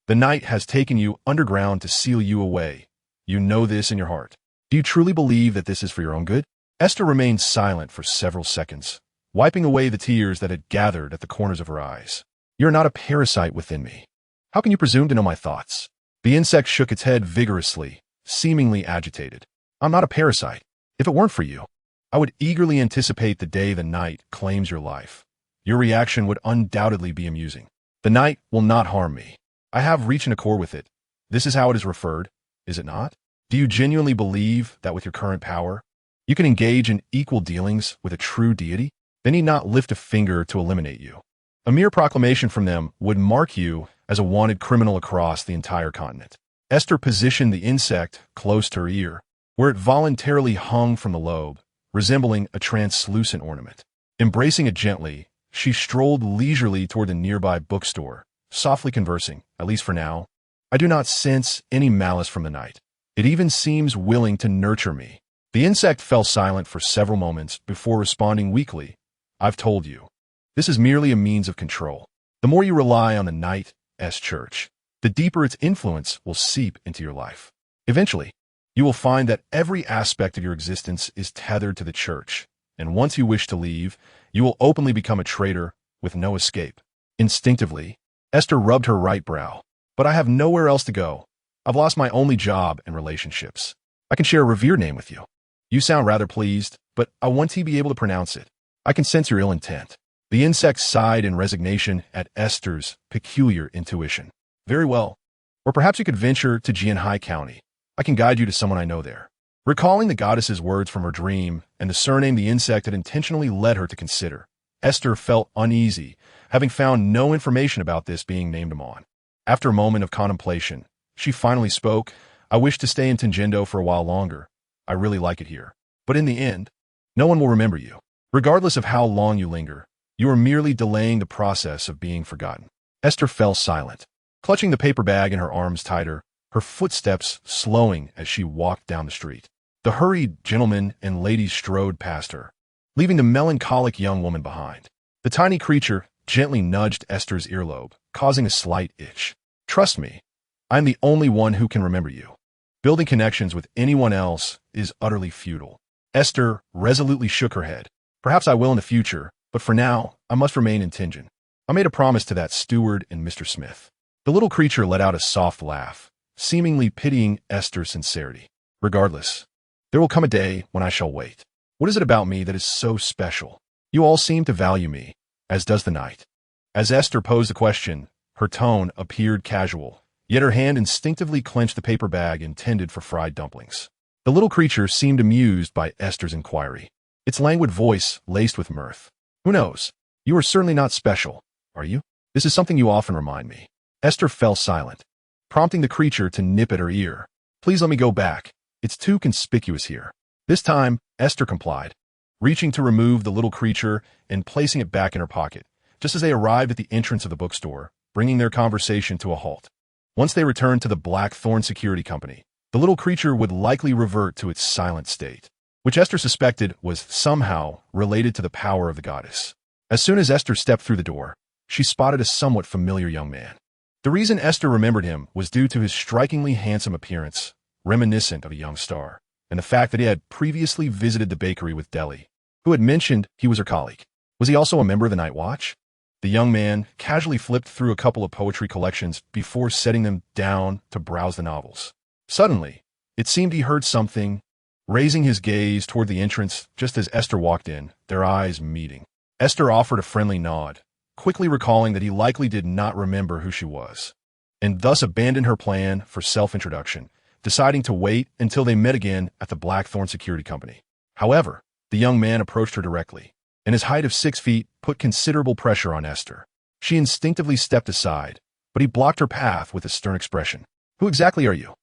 [SPEAKER 1] The night has taken you underground to seal you away. You know this in your heart. Do you truly believe that this is for your own good? Aiste remained silent for several seconds, wiping away the tears that had gathered at the corners of her eyes. "You're not a parasite within me. How can you presume to know my thoughts?" The insect shook its head vigorously, seemingly agitated. "I'm not a parasite. If it weren't for you, I would eagerly anticipate the day the night claims your life. Your reaction would undoubtedly be amusing. The night will not harm me. I have reached an accord with it. This is how it is referred, is it not? Do you genuinely believe that with your current power, you can engage in equal dealings with a true deity? They need not lift a finger to eliminate you. A mere proclamation from them would mark you as a wanted criminal across the entire continent." Aiste positioned the insect close to her ear, where it voluntarily hung from the lobe, resembling a translucent ornament. Embracing it gently, she strolled leisurely toward the nearby bookstore, softly conversing, "At least for now, I do not sense any malice from the night. It even seems willing to nurture me." The insect fell silent for several moments before responding weakly, "I've told you. This is merely a means of control. The more you rely on the Night's church, the deeper its influence will seep into your life. Eventually, you will find that every aspect of your existence is tethered to the church, and once you wish to leave, you will openly become a traitor with no escape. Instinctively, Esther rubbed her right brow. But I have nowhere else to go. I've lost my only job and relationships. I can share a revered name with you. You sound rather pleased, but I want to be able to pronounce it. I can sense your ill intent. The insect sighed in resignation at Esther's peculiar intuition. Very well. Or perhaps you could venture to Jianhai County. I can guide you to someone I know there. Recalling the goddess's words from her dream and the surname the insect had intentionally led her to consider, Esther felt uneasy, having found no information about this being named Amon. After a moment of contemplation, she finally spoke. I wish to stay in Tangendo for a while longer. I really like it here. But in the end, no one will remember you. Regardless of how long you linger, you are merely delaying the process of being forgotten. Esther fell silent, clutching the paper bag in her arms tighter, her footsteps slowing as she walked down the street. The hurried gentlemen and ladies strode past her, leaving the melancholic young woman behind. The tiny creature gently nudged Esther's earlobe, causing a slight itch. Trust me, I'm the only one who can remember you. Building connections with anyone else is utterly futile. Esther resolutely shook her head. Perhaps I will in the future, but for now, I must remain in Tingen. I made a promise to that steward and Mr. Smith. The little creature let out a soft laugh, seemingly pitying Esther's sincerity. Regardless, there will come a day when I shall wait. What is it about me that is so special? You all seem to value me, as does the night. As Esther posed the question, her tone appeared casual, yet her hand instinctively clenched the paper bag intended for fried dumplings. The little creature seemed amused by Esther's inquiry, its languid voice laced with mirth. Who knows? You are certainly not special, are you? This is something you often remind me. Esther fell silent, prompting the creature to nip at her ear. Please let me go back. It's too conspicuous here. This time, Esther complied, reaching to remove the little creature and placing it back in her pocket, just as they arrived at the entrance of the bookstore, bringing their conversation to a halt. Once they returned to the Blackthorn Security Company, the little creature would likely revert to its silent state, which Esther suspected was somehow related to the power of the goddess. As soon as Esther stepped through the door, she spotted a somewhat familiar young man. The reason Esther remembered him was due to his strikingly handsome appearance, reminiscent of a young star, and the fact that he had previously visited the bakery with Deli, who had mentioned he was her colleague. Was he also a member of the Nightwatch? The young man casually flipped through a couple of poetry collections before setting them down to browse the novels. Suddenly, it seemed he heard something, raising his gaze toward the entrance just as Esther walked in, their eyes meeting. Esther offered a friendly nod, quickly recalling that he likely did not remember who she was, and thus abandoned her plan for self-introduction, deciding to wait until they met again at the Blackthorn Security Company. However, the young man approached her directly, and his height of 6 feet put considerable pressure on Esther. She instinctively stepped aside, but he blocked her path with a stern expression. Who exactly are you?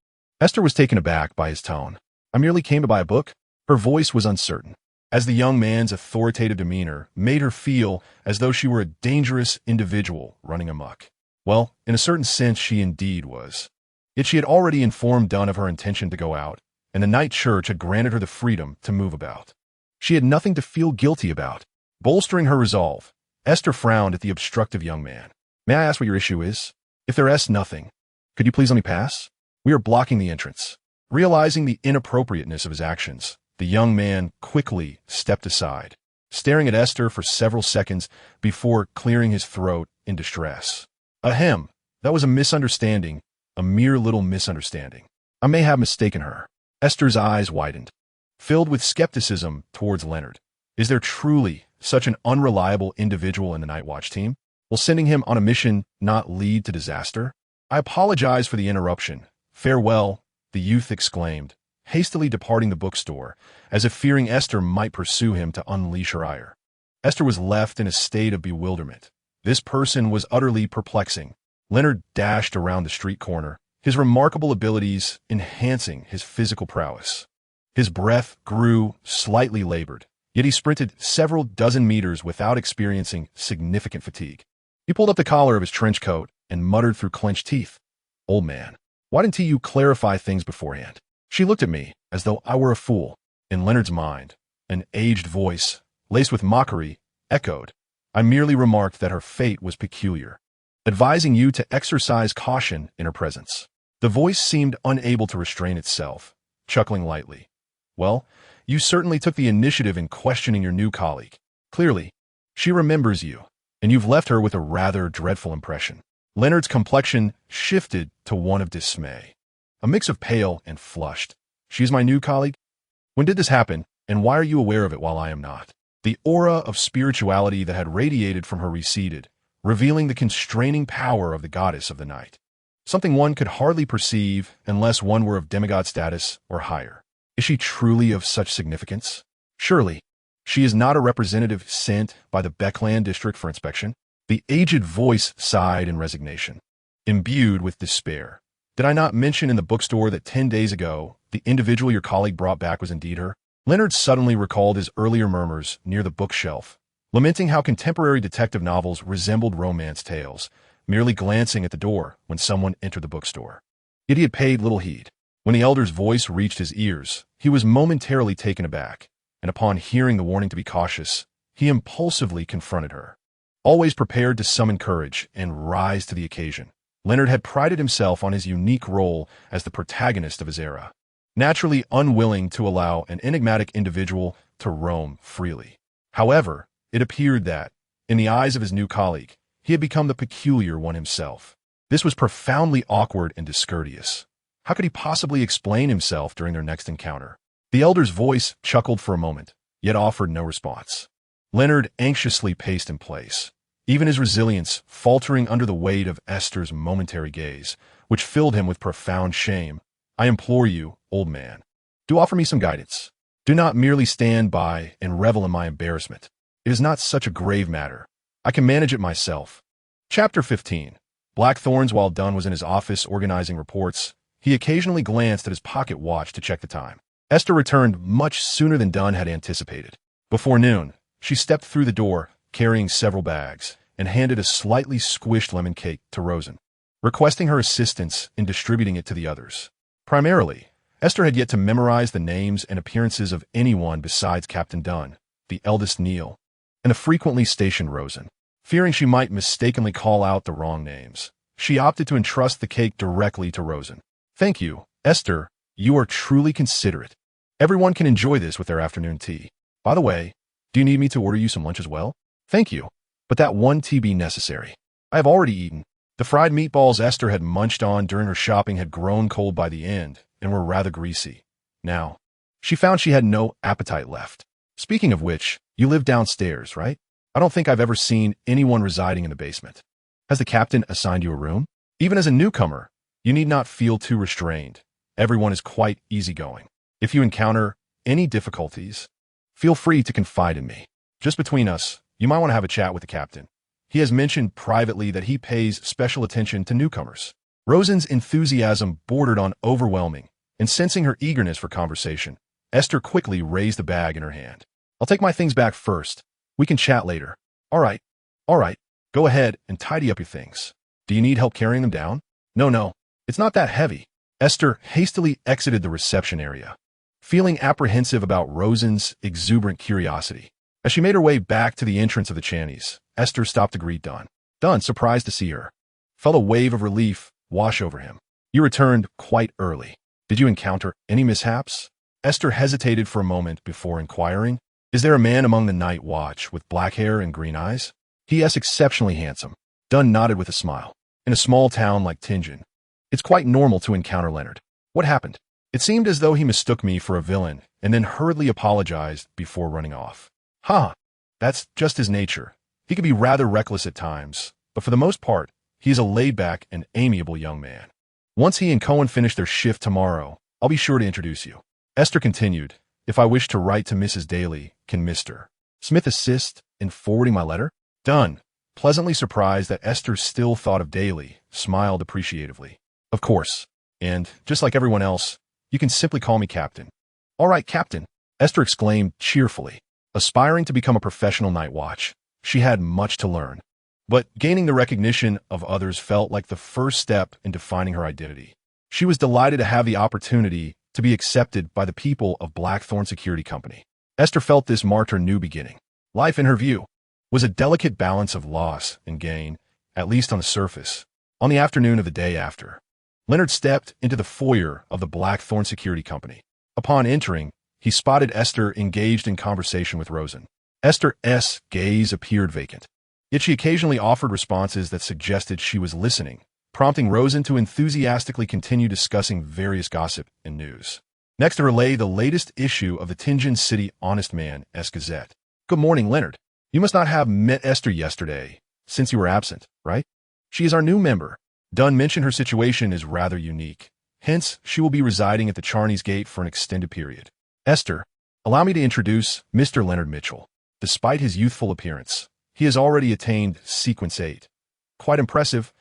[SPEAKER 1] Esther was taken aback by his tone. I merely came to buy a book. Her voice was uncertain, as the young man's authoritative demeanor made her feel as though she were a dangerous individual running amok. Well, in a certain sense she indeed was. Yet she had already informed Dunn of her intention to go out, and the night church had granted her the freedom to move about. She had nothing to feel guilty about. Bolstering her resolve, Esther frowned at the obstructive young man. May I ask what your issue is? If there is nothing, could you please let me pass? We are blocking the entrance. Realizing the inappropriateness of his actions, the young man quickly stepped aside, staring at Esther for several seconds before clearing his throat in distress. Ahem, that was a misunderstanding, a mere little misunderstanding. I may have mistaken her. Esther's eyes widened, filled with skepticism towards Leonard. Is there truly such an unreliable individual in the Nightwatch team? Will sending him on a mission not lead to disaster? I apologize for the interruption. Farewell, the youth exclaimed, hastily departing the bookstore, as if fearing Esther might pursue him to unleash her ire. Esther was left in a state of bewilderment. This person was utterly perplexing. Leonard dashed around the street corner, his remarkable abilities enhancing his physical prowess. His breath grew slightly labored, yet he sprinted several dozen meters without experiencing significant fatigue. He pulled up the collar of his trench coat and muttered through clenched teeth, "Old man, why didn't you clarify things beforehand?" She looked at me as though I were a fool. In Leonard's mind, an aged voice, laced with mockery, echoed. I merely remarked that her fate was peculiar, advising you to exercise caution in her presence. The voice seemed unable to restrain itself, chuckling lightly. Well, you certainly took the initiative in questioning your new colleague. Clearly, she remembers you, and you've left her with a rather dreadful impression. Leonard's complexion shifted to one of dismay, a mix of pale and flushed. She's my new colleague? When did this happen, and why are you aware of it while I am not? The aura of spirituality that had radiated from her receded, revealing the constraining power of the goddess of the night. Something one could hardly perceive unless one were of demigod status or higher. Is she truly of such significance? Surely, she is not a representative sent by the Beckland district for inspection. The aged voice sighed in resignation, imbued with despair. Did I not mention in the bookstore that 10 days ago, the individual your colleague brought back was indeed her? Leonard suddenly recalled his earlier murmurs near the bookshelf, lamenting how contemporary detective novels resembled romance tales, merely glancing at the door when someone entered the bookstore. Yet he had paid little heed. When the elder's voice reached his ears, he was momentarily taken aback, and upon hearing the warning to be cautious, he impulsively confronted her. Always prepared to summon courage and rise to the occasion, Leonard had prided himself on his unique role as the protagonist of his era, naturally unwilling to allow an enigmatic individual to roam freely. However, it appeared that, in the eyes of his new colleague, he had become the peculiar one himself. This was profoundly awkward and discourteous. How could he possibly explain himself during their next encounter? The elder's voice chuckled for a moment, yet offered no response. Leonard anxiously paced in place, even his resilience faltering under the weight of Aiste's momentary gaze, which filled him with profound shame. I implore you, old man, do offer me some guidance. Do not merely stand by and revel in my embarrassment. It is not such a grave matter. I can manage it myself. Chapter 15. Blackthorns. While Dunn was in his office organizing reports, he occasionally glanced at his pocket watch to check the time. Aiste returned much sooner than Dunn had anticipated. Before noon, she stepped through the door, carrying several bags, and handed a slightly squished lemon cake to Rosen, requesting her assistance in distributing it to the others. Primarily, Aiste had yet to memorize the names and appearances of anyone besides Captain Dunn, the eldest Neil, and the frequently stationed Rosen. Fearing she might mistakenly call out the wrong names, she opted to entrust the cake directly to Rosen. Thank you, Aiste, you are truly considerate. Everyone can enjoy this with their afternoon tea. By the way, do you need me to order you some lunch as well? Thank you, but that one tea be necessary. I have already eaten. The fried meatballs Aiste had munched on during her shopping had grown cold by the end and were rather greasy. Now, she found she had no appetite left. Speaking of which, you live downstairs, right? I don't think I've ever seen anyone residing in the basement. Has the captain assigned you a room? Even as a newcomer, you need not feel too restrained. Everyone is quite easygoing. If you encounter any difficulties, feel free to confide in me. Just between us, you might want to have a chat with the captain. He has mentioned privately that he pays special attention to newcomers. Rosen's enthusiasm bordered on overwhelming, and sensing her eagerness for conversation, Aiste quickly raised the bag in her hand. I'll take my things back first. We can chat later. All right. Go ahead and tidy up your things. Do you need help carrying them down? No. It's not that heavy. Aiste hastily exited the reception area, feeling apprehensive about Rosen's exuberant curiosity. As she made her way back to the entrance of the Chanis, Aiste stopped to greet Dunn. Dunn, surprised to see her, felt a wave of relief wash over him. You returned quite early. Did you encounter any mishaps? Aiste hesitated for a moment before inquiring, is there a man among the Nightwatch with black hair and green eyes? He is exceptionally handsome. Dunn nodded with a smile. In a small town like Tingen, it's quite normal to encounter Leonard. What happened? It seemed as though he mistook me for a villain and then hurriedly apologized before running off. That's just his nature. He can be rather reckless at times, but for the most part, he is a laid-back and amiable young man. Once he and Cohen finish their shift tomorrow, I'll be sure to introduce you. Aiste continued, if I wish to write to Mrs. Daly, can Mr. Smith assist in forwarding my letter? Dunn, pleasantly surprised that Aiste still thought of Daly, smiled appreciatively. Of course, and, just like everyone else, you can simply call me Captain. All right, Captain, Aiste exclaimed cheerfully. Aspiring to become a professional Nightwatch, she had much to learn. But gaining the recognition of others felt like the first step in defining her identity. She was delighted to have the opportunity to be accepted by the people of Blackthorn Security Company. Aiste felt this marked her new beginning. Life, in her view, was a delicate balance of loss and gain, at least on the surface. On the afternoon of the day after, Leonard stepped into the foyer of the Blackthorn Security Company. Upon entering, he spotted Aiste engaged in conversation with Rosen. Aiste's gaze appeared vacant. Yet she occasionally offered responses that suggested she was listening, prompting Rosen to enthusiastically continue discussing various gossip and news. Next to relay the latest issue of the Tianjin City Honest Man Gazette. Good morning, Leonard. You must not have met Esther yesterday, since you were absent, right? She is our new member. Dunn mentioned her situation is rather unique. Hence, she will be residing at the Chanis Gate for an extended period. Esther, allow me to introduce Mr. Leonard Mitchell. Despite his youthful appearance, he has already attained Sequence 8. Quite impressive,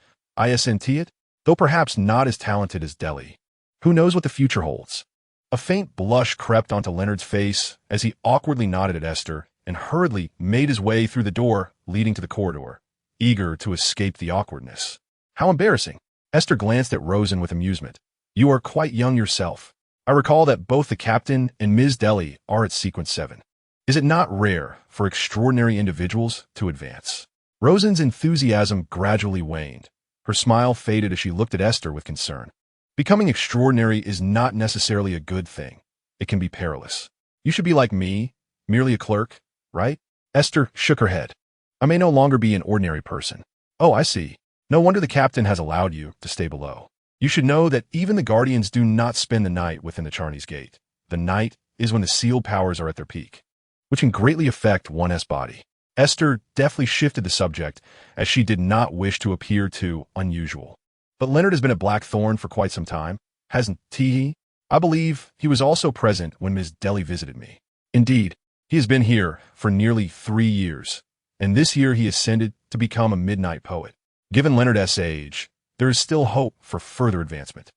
[SPEAKER 1] isn't it? Though perhaps not as talented as Delhi. Who knows what the future holds? A faint blush crept onto Leonard's face as he awkwardly nodded at Esther and hurriedly made his way through the door leading to the corridor, eager to escape the awkwardness. How embarrassing. Esther glanced at Rosen with amusement. You are quite young yourself. I recall that both the captain and Ms. Delhi are at Sequence 7. Is it not rare for extraordinary individuals to advance? Rosen's enthusiasm gradually waned. Her smile faded as she looked at Esther with concern. Becoming extraordinary is not necessarily a good thing. It can be perilous. You should be like me, merely a clerk, right? Esther shook her head. I may no longer be an ordinary person. Oh, I see. No wonder the captain has allowed you to stay below. You should know that even the guardians do not spend the night within the Chanis Gate. The night is when the sealed powers are at their peak, which can greatly affect one's body. Esther deftly shifted the subject, as she did not wish to appear too unusual. But Leonard has been at Blackthorn for quite some time, hasn't he? I believe he was also present when Miss Delhi visited me. Indeed, he has been here for nearly 3 years, and this year he ascended to become a midnight poet. Given Leonard's age, there is still hope for further advancement.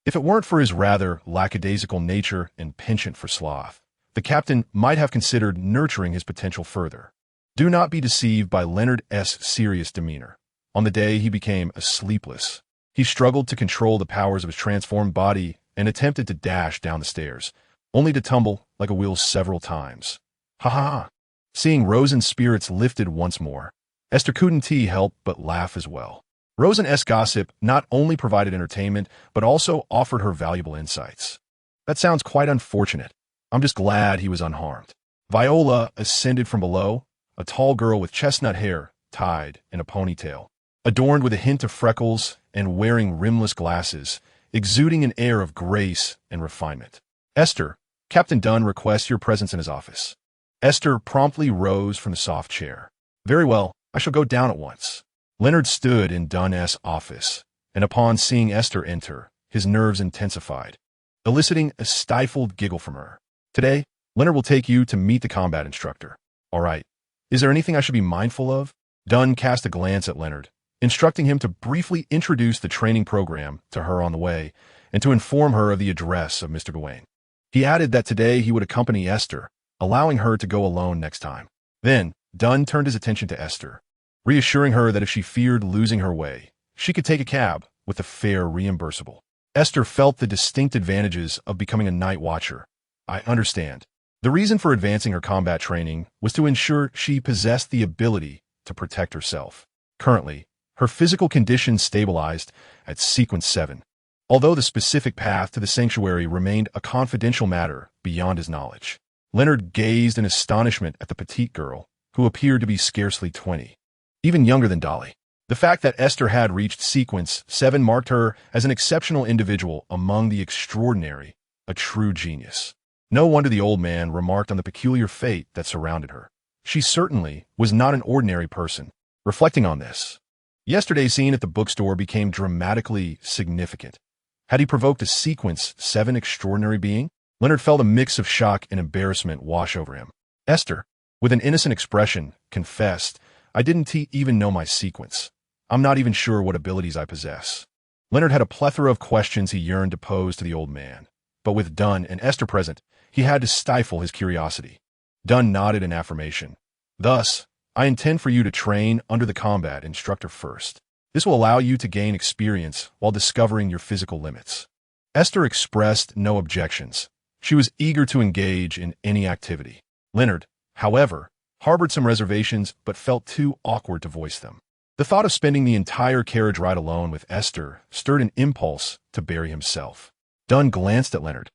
[SPEAKER 1] If it weren't for his rather lackadaisical nature and penchant for sloth, the captain might have considered nurturing his potential further. Do not be deceived by Leonard's serious demeanor. On the day he became sleepless, he struggled to control the powers of his transformed body and attempted to dash down the stairs, only to tumble like a wheel several times. Ha ha ha. Seeing Rosen's spirits lifted once more, Esther couldn't help but laugh as well. Rosen's gossip not only provided entertainment, but also offered her valuable insights. That sounds quite unfortunate. I'm just glad he was unharmed. Viola ascended from below, a tall girl with chestnut hair tied in a ponytail, adorned with a hint of freckles and wearing rimless glasses, exuding an air of grace and refinement. Esther, Captain Dunn requests your presence in his office. Esther promptly rose from the soft chair. Very well, I shall go down at once. Leonard stood in Dunn's office, and upon seeing Esther enter, his nerves intensified, eliciting a stifled giggle from her. Today, Leonard will take you to meet the combat instructor. All right. Is there anything I should be mindful of? Dunn cast a glance at Leonard, instructing him to briefly introduce the training program to her on the way, and to inform her of the address of Mr. Gawain. He added that today he would accompany Esther, allowing her to go alone next time. Then, Dunn turned his attention to Esther, reassuring her that if she feared losing her way, she could take a cab with the fare reimbursable. Esther felt the distinct advantages of becoming a night watcher. I understand. The reason for advancing her combat training was to ensure she possessed the ability to protect herself. Currently, her physical condition stabilized at Sequence 7, although the specific path to the sanctuary remained a confidential matter beyond his knowledge. Leonard gazed in astonishment at the petite girl, who appeared to be scarcely 20, even younger than Dolly. The fact that Esther had reached Sequence 7 marked her as an exceptional individual among the extraordinary, a true genius. No wonder the old man remarked on the peculiar fate that surrounded her. She certainly was not an ordinary person. Reflecting on this, yesterday's scene at the bookstore became dramatically significant. Had he provoked a Sequence 7 extraordinary being? Leonard felt a mix of shock and embarrassment wash over him. Esther, with an innocent expression, confessed, I didn't even know my sequence. I'm not even sure what abilities I possess. Leonard had a plethora of questions he yearned to pose to the old man, but with Dunn and Esther present, he had to stifle his curiosity. Dunn nodded in affirmation. Thus, I intend for you to train under the combat instructor first. This will allow you to gain experience while discovering your physical limits. Esther expressed no objections. She was eager to engage in any activity. Leonard, however, harbored some reservations but felt too awkward to voice them. The thought of spending the entire carriage ride alone with Esther stirred an impulse to bury himself. Dunn glanced at Leonard.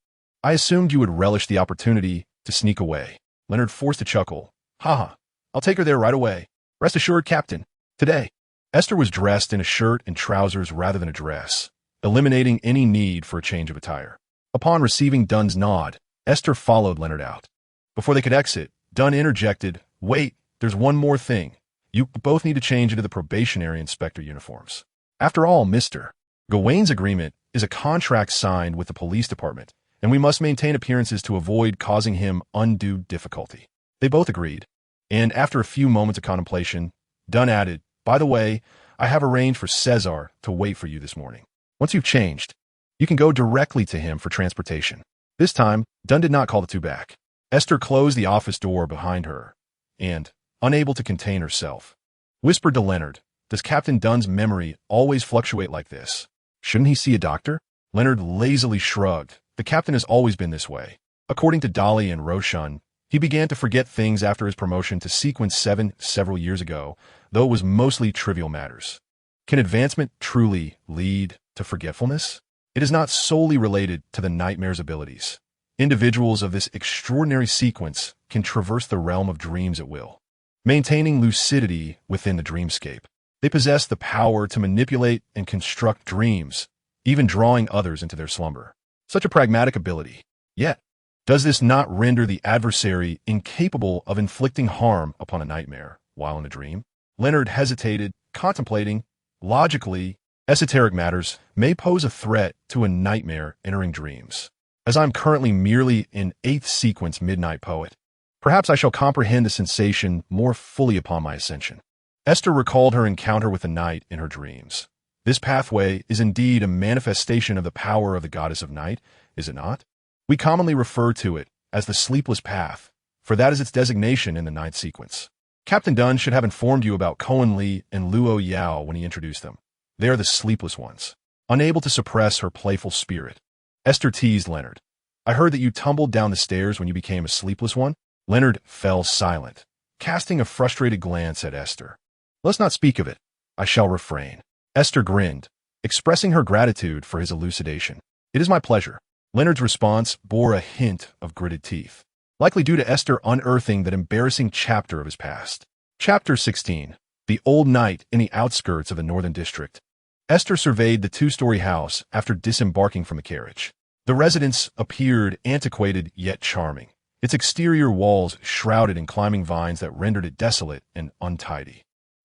[SPEAKER 1] I assumed you would relish the opportunity to sneak away. Leonard forced a chuckle. Ha ha, I'll take her there right away. Rest assured, Captain, Today, Esther was dressed in a shirt and trousers rather than a dress, eliminating any need for a change of attire. Upon receiving Dunn's nod, Esther followed Leonard out. Before they could exit, Dunn interjected, "Wait, there's one more thing. You both need to change into the probationary inspector uniforms. After all, Mr. Gawain's agreement is a contract signed with the police department, and we must maintain appearances to avoid causing him undue difficulty." They both agreed, and after a few moments of contemplation, Dunn added, "By the way, I have arranged for Cesar to wait for you this morning. Once you've changed, you can go directly to him for transportation." This time, Dunn did not call the two back. Esther closed the office door behind her, and, unable to contain herself, whispered to Leonard, "Does Captain Dunn's memory always fluctuate like this? Shouldn't he see a doctor?" Leonard lazily shrugged. "The captain has always been this way. According to Dolly and Roshan, he began to forget things after his promotion to Sequence 7 several years ago, though it was mostly trivial matters. Can advancement truly lead to forgetfulness? It is not solely related to the nightmare's abilities. Individuals of this extraordinary sequence can traverse the realm of dreams at will, maintaining lucidity within the dreamscape. They possess the power to manipulate and construct dreams, even drawing others into their slumber. Such a pragmatic ability. Yet, does this not render the adversary incapable of inflicting harm upon a nightmare while in a dream?" Leonard hesitated, contemplating. Logically, esoteric matters may pose a threat to a nightmare entering dreams. As I'm currently merely an 8th sequence midnight poet, perhaps I shall comprehend the sensation more fully upon my ascension. Esther recalled her encounter with the night in her dreams. This pathway is indeed a manifestation of the power of the goddess of night, is it not? We commonly refer to it as the sleepless path, for that is its designation in the 9th sequence. Captain Dunn should have informed you about Cohen Lee and Luo Yao when he introduced them. They are the sleepless ones. Unable to suppress her playful spirit, Esther teased Leonard. "I heard that you tumbled down the stairs when you became a sleepless one." Leonard fell silent, casting a frustrated glance at Esther. "Let's not speak of it. I shall refrain." Esther grinned, expressing her gratitude for his elucidation. "It is my pleasure." Leonard's response bore a hint of gritted teeth, likely due to Esther unearthing that embarrassing chapter of his past. Chapter 16. The Old Knight in the Outskirts of the Northern District. Esther surveyed the 2-story house after disembarking from the carriage. The residence appeared antiquated yet charming, its exterior walls shrouded in climbing vines that rendered it desolate and untidy.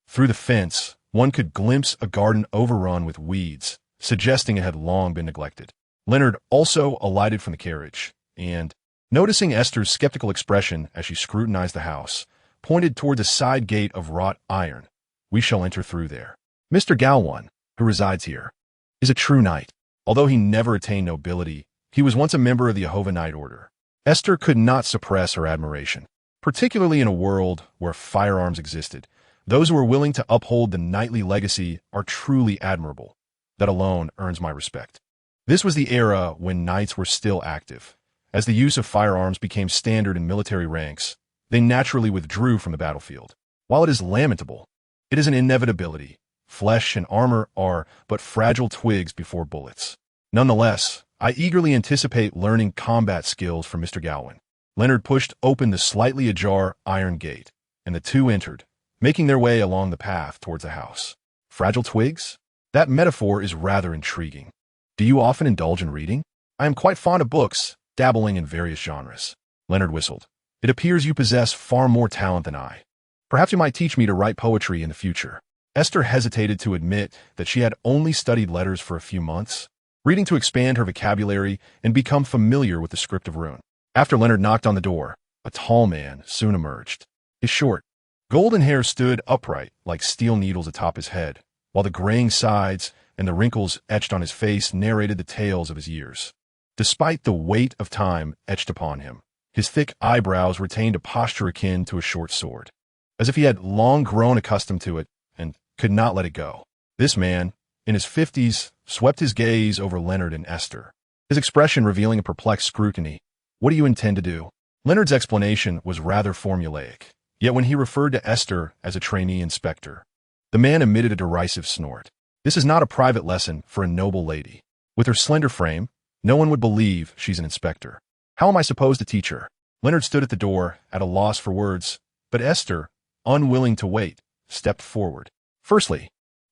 [SPEAKER 1] Through the fence, one could glimpse a garden overrun with weeds, suggesting it had long been neglected. Leonard also alighted from the carriage, and, noticing Esther's skeptical expression as she scrutinized the house, pointed toward the side gate of wrought iron. "We shall enter through there. Mr. Galwan, who resides here, is a true knight. Although he never attained nobility, he was once a member of the Ahova Knight Order." Esther could not suppress her admiration, particularly in a world where firearms existed. Those who are willing to uphold the knightly legacy are truly admirable. That alone earns my respect. This was the era when knights were still active. As the use of firearms became standard in military ranks, they naturally withdrew from the battlefield. While it is lamentable, it is an inevitability. Flesh and armor are but fragile twigs before bullets. Nonetheless, I eagerly anticipate learning combat skills from Mr. Galwan. Leonard pushed open the slightly ajar iron gate, and the two entered, making their way along the path towards the house. Fragile twigs? That metaphor is rather intriguing. Do you often indulge in reading? I am quite fond of books, dabbling in various genres. Leonard whistled. It appears you possess far more talent than I. Perhaps you might teach me to write poetry in the future. Esther hesitated to admit that she had only studied letters for a few months, reading to expand her vocabulary and become familiar with the script of rune. After Leonard knocked on the door, a tall man soon emerged. His short, golden hair stood upright like steel needles atop his head, while the graying sides and the wrinkles etched on his face narrated the tales of his years. Despite the weight of time etched upon him, his thick eyebrows retained a posture akin to a short sword, as if he had long grown accustomed to it and could not let it go. This man, in his 50s, swept his gaze over Leonard and Esther, his expression revealing a perplexed scrutiny. "What do you intend to do?" Leonard's explanation was rather formulaic, yet when he referred to Esther as a trainee inspector, the man emitted a derisive snort. "This is not a private lesson for a noble lady. With her slender frame, no one would believe she's an inspector. How am I supposed to teach her?" Leonard stood at the door, at a loss for words, but Esther, unwilling to wait, stepped forward. Firstly,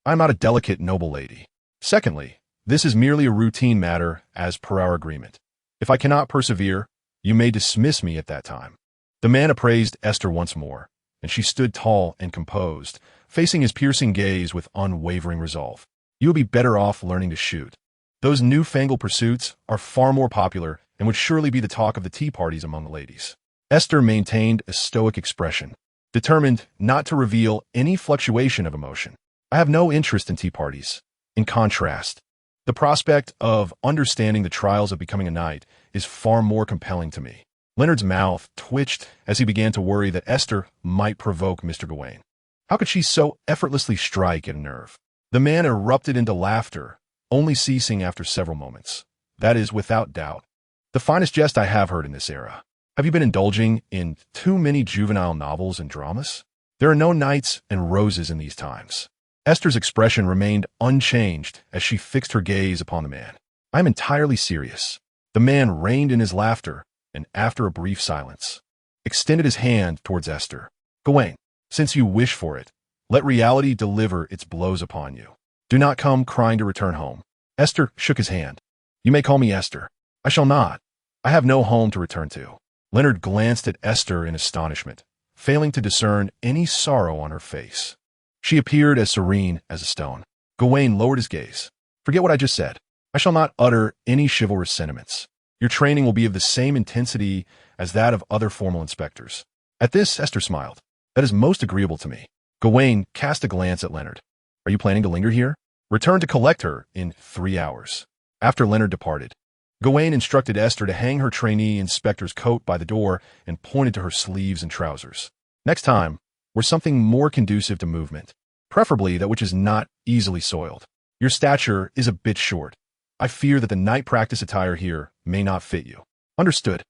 [SPEAKER 1] I'm not a delicate noble lady. Secondly, this is merely a routine matter as per our agreement. If I cannot persevere, you may dismiss me at that time. The man appraised Aiste once more, and she stood tall and composed, facing his piercing gaze with unwavering resolve. You would be better off learning to shoot. Those newfangled pursuits are far more popular and would surely be the talk of the tea parties among the ladies. Aiste maintained a stoic expression, determined not to reveal any fluctuation of emotion. I have no interest in tea parties. In contrast, the prospect of understanding the trials of becoming a knight is far more compelling to me. Leonard's mouth twitched as he began to worry that Aiste might provoke Mr. Gawain. How could she so effortlessly strike at a nerve? The man erupted into laughter, only ceasing after several moments. That is, without doubt, the finest jest I have heard in this era. Have you been indulging in too many juvenile novels and dramas? There are no knights and roses in these times. Aiste's expression remained unchanged as she fixed her gaze upon the man. I am entirely serious. The man reined in his laughter, and after a brief silence, extended his hand towards Aiste. Gawain, since you wish for it, let reality deliver its blows upon you. Do not come crying to return home. Aiste shook his hand. You may call me Aiste. I shall not. I have no home to return to. Leonard glanced at Aiste in astonishment, failing to discern any sorrow on her face. She appeared as serene as a stone. Gawain lowered his gaze. Forget what I just said. I shall not utter any chivalrous sentiments. Your training will be of the same intensity as that of other formal inspectors. At this, Aiste smiled. That is most agreeable to me. Gawain cast a glance at Leonard. Are you planning to linger here? Return to collect her in 3 hours. After Leonard departed, Gawain instructed Aiste to hang her trainee inspector's coat by the door and pointed to her sleeves and trousers. Next time, wear something more conducive to movement, preferably that which is not easily soiled. Your stature is a bit short. I fear that the night practice attire here may not fit you. Understood.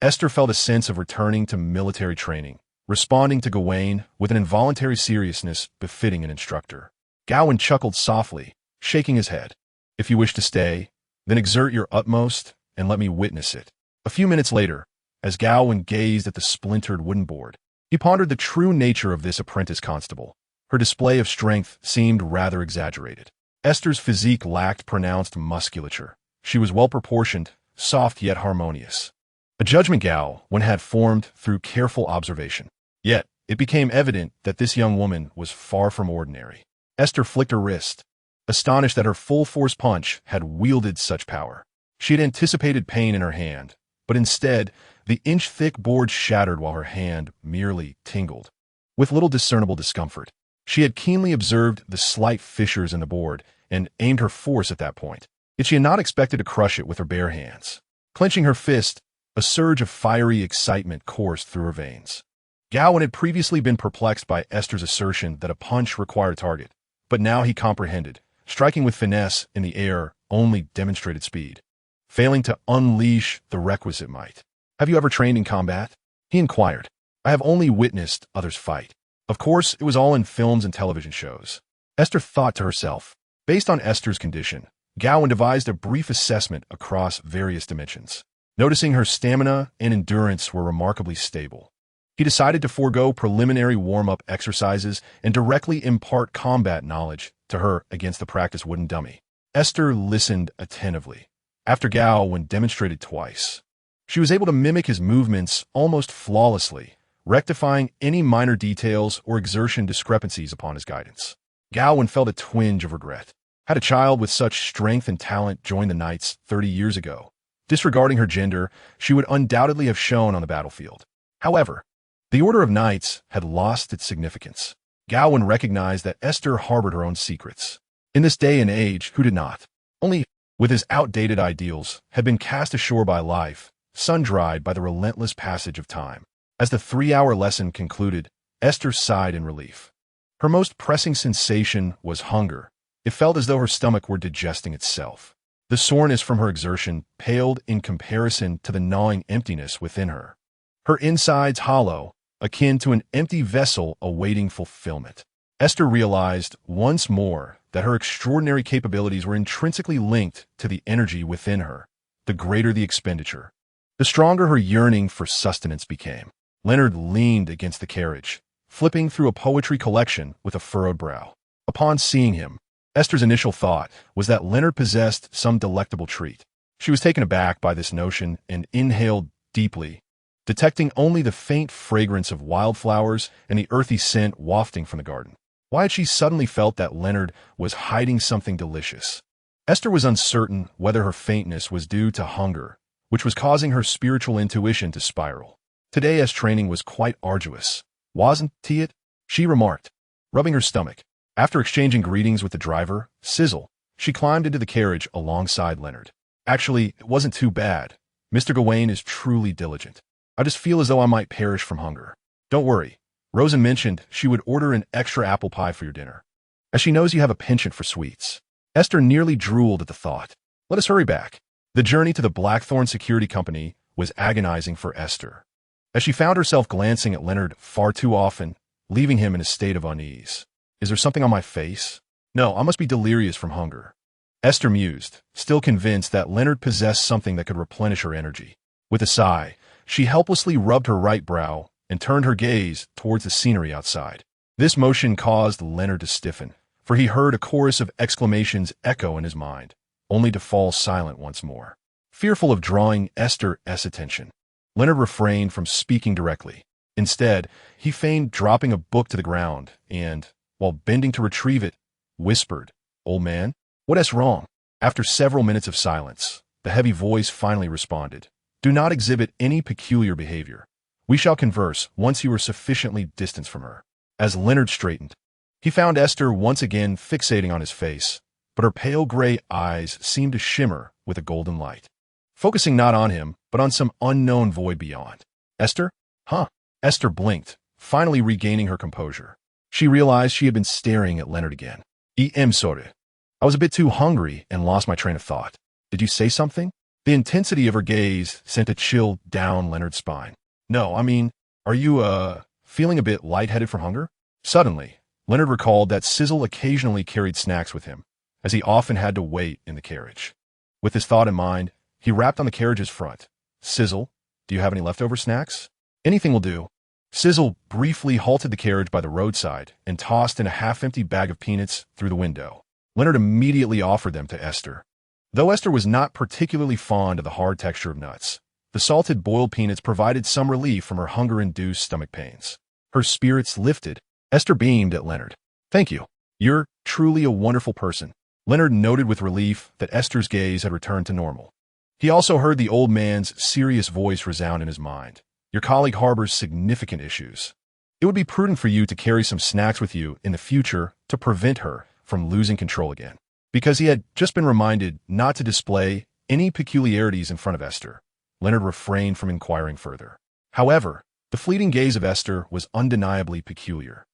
[SPEAKER 1] Aiste felt a sense of returning to military training, responding to Gawain with an involuntary seriousness befitting an instructor. Gawain chuckled softly, shaking his head. If you wish to stay, then exert your utmost and let me witness it. A few minutes later, as Gawain gazed at the splintered wooden board, he pondered the true nature of this apprentice constable. Her display of strength seemed rather exaggerated. Aiste's physique lacked pronounced musculature. She was well-proportioned, soft yet harmonious. A judgment Gawain had formed through careful observation. Yet, it became evident that this young woman was far from ordinary. Aiste flicked her wrist, astonished that her full-force punch had wielded such power. She had anticipated pain in her hand, but instead, the inch-thick board shattered while her hand merely tingled. With little discernible discomfort, she had keenly observed the slight fissures in the board and aimed her force at that point. Yet she had not expected to crush it with her bare hands. Clenching her fist, a surge of fiery excitement coursed through her veins. Gawain had previously been perplexed by Aiste's assertion that a punch required a target, but now he comprehended. Striking with finesse in the air only demonstrated speed, failing to unleash the requisite might. Have you ever trained in combat? He inquired. I have only witnessed others fight. Of course, it was all in films and television shows. Aiste thought to herself. Based on Aiste's condition, Gawain devised a brief assessment across various dimensions. Noticing her stamina and endurance were remarkably stable, he decided to forego preliminary warm-up exercises and directly impart combat knowledge to her against the practice wooden dummy. Aiste listened attentively. After Gawain demonstrated twice, she was able to mimic his movements almost flawlessly, rectifying any minor details or exertion discrepancies upon his guidance. Gawain felt a twinge of regret. Had a child with such strength and talent joined the knights 30 years ago, disregarding her gender, she would undoubtedly have shone on the battlefield. However, the Order of Knights had lost its significance. Gawain recognized that Aiste harbored her own secrets. In this day and age, who did not? Only, with his outdated ideals, had been cast ashore by life, sun-dried by the relentless passage of time. As the 3-hour lesson concluded, Aiste sighed in relief. Her most pressing sensation was hunger. It felt as though her stomach were digesting itself. The soreness from her exertion paled in comparison to the gnawing emptiness within her. Her insides hollow, akin to an empty vessel awaiting fulfillment. Aiste realized once more that her extraordinary capabilities were intrinsically linked to the energy within her. The greater the expenditure, the stronger her yearning for sustenance became. Leonard leaned against the carriage, flipping through a poetry collection with a furrowed brow. Upon seeing him, Esther's initial thought was that Leonard possessed some delectable treat. She was taken aback by this notion and inhaled deeply, detecting only the faint fragrance of wildflowers and the earthy scent wafting from the garden. Why had she suddenly felt that Leonard was hiding something delicious? Esther was uncertain whether her faintness was due to hunger, which was causing her spiritual intuition to spiral. Today's training was quite arduous, wasn't it? She remarked, rubbing her stomach. After exchanging greetings with the driver, Sizzle, she climbed into the carriage alongside Leonard. Actually, it wasn't too bad. Mr. Gawain is truly diligent. I just feel as though I might perish from hunger. Don't worry. Rosen mentioned she would order an extra apple pie for your dinner, as she knows you have a penchant for sweets. Esther nearly drooled at the thought. Let us hurry back. The journey to the Blackthorn Security Company was agonizing for Esther, as she found herself glancing at Leonard far too often, leaving him in a state of unease. Is there something on my face? No, I must be delirious from hunger. Esther mused, still convinced that Leonard possessed something that could replenish her energy. With a sigh, she helplessly rubbed her right brow and turned her gaze towards the scenery outside. This motion caused Leonard to stiffen, for he heard a chorus of exclamations echo in his mind, only to fall silent once more. Fearful of drawing Esther's attention, Leonard refrained from speaking directly. Instead, he feigned dropping a book to the ground and, while bending to retrieve it, whispered, "Old man, what's wrong?" After several minutes of silence, the heavy voice finally responded, "Do not exhibit any peculiar behavior. We shall converse once you are sufficiently distant from her." As Leonard straightened, he found Esther once again fixating on his face, but her pale gray eyes seemed to shimmer with a golden light, focusing not on him, but on some unknown void beyond. "Esther? Huh?" Esther blinked, finally regaining her composure. She realized she had been staring at Leonard again. "I'm sorry. I was a bit too hungry and lost my train of thought. Did you say something?" The intensity of her gaze sent a chill down Leonard's spine. "No, I mean, are you, feeling a bit lightheaded from hunger?" Suddenly, Leonard recalled that Sizzle occasionally carried snacks with him, as he often had to wait in the carriage. With this thought in mind, he rapped on the carriage's front. "Sizzle, do you have any leftover snacks?" "Anything will do." Sizzle briefly halted the carriage by the roadside and tossed in a half-empty bag of peanuts through the window. Leonard immediately offered them to Esther. Though Esther was not particularly fond of the hard texture of nuts, the salted boiled peanuts provided some relief from her hunger-induced stomach pains. Her spirits lifted. Esther beamed at Leonard. "Thank you. You're truly a wonderful person." Leonard noted with relief that Esther's gaze had returned to normal. He also heard the old man's serious voice resound in his mind. "Your colleague harbors significant issues. It would be prudent for you to carry some snacks with you in the future to prevent her from losing control again." Because he had just been reminded not to display any peculiarities in front of Esther, Leonard refrained from inquiring further. However, the fleeting gaze of Esther was undeniably peculiar,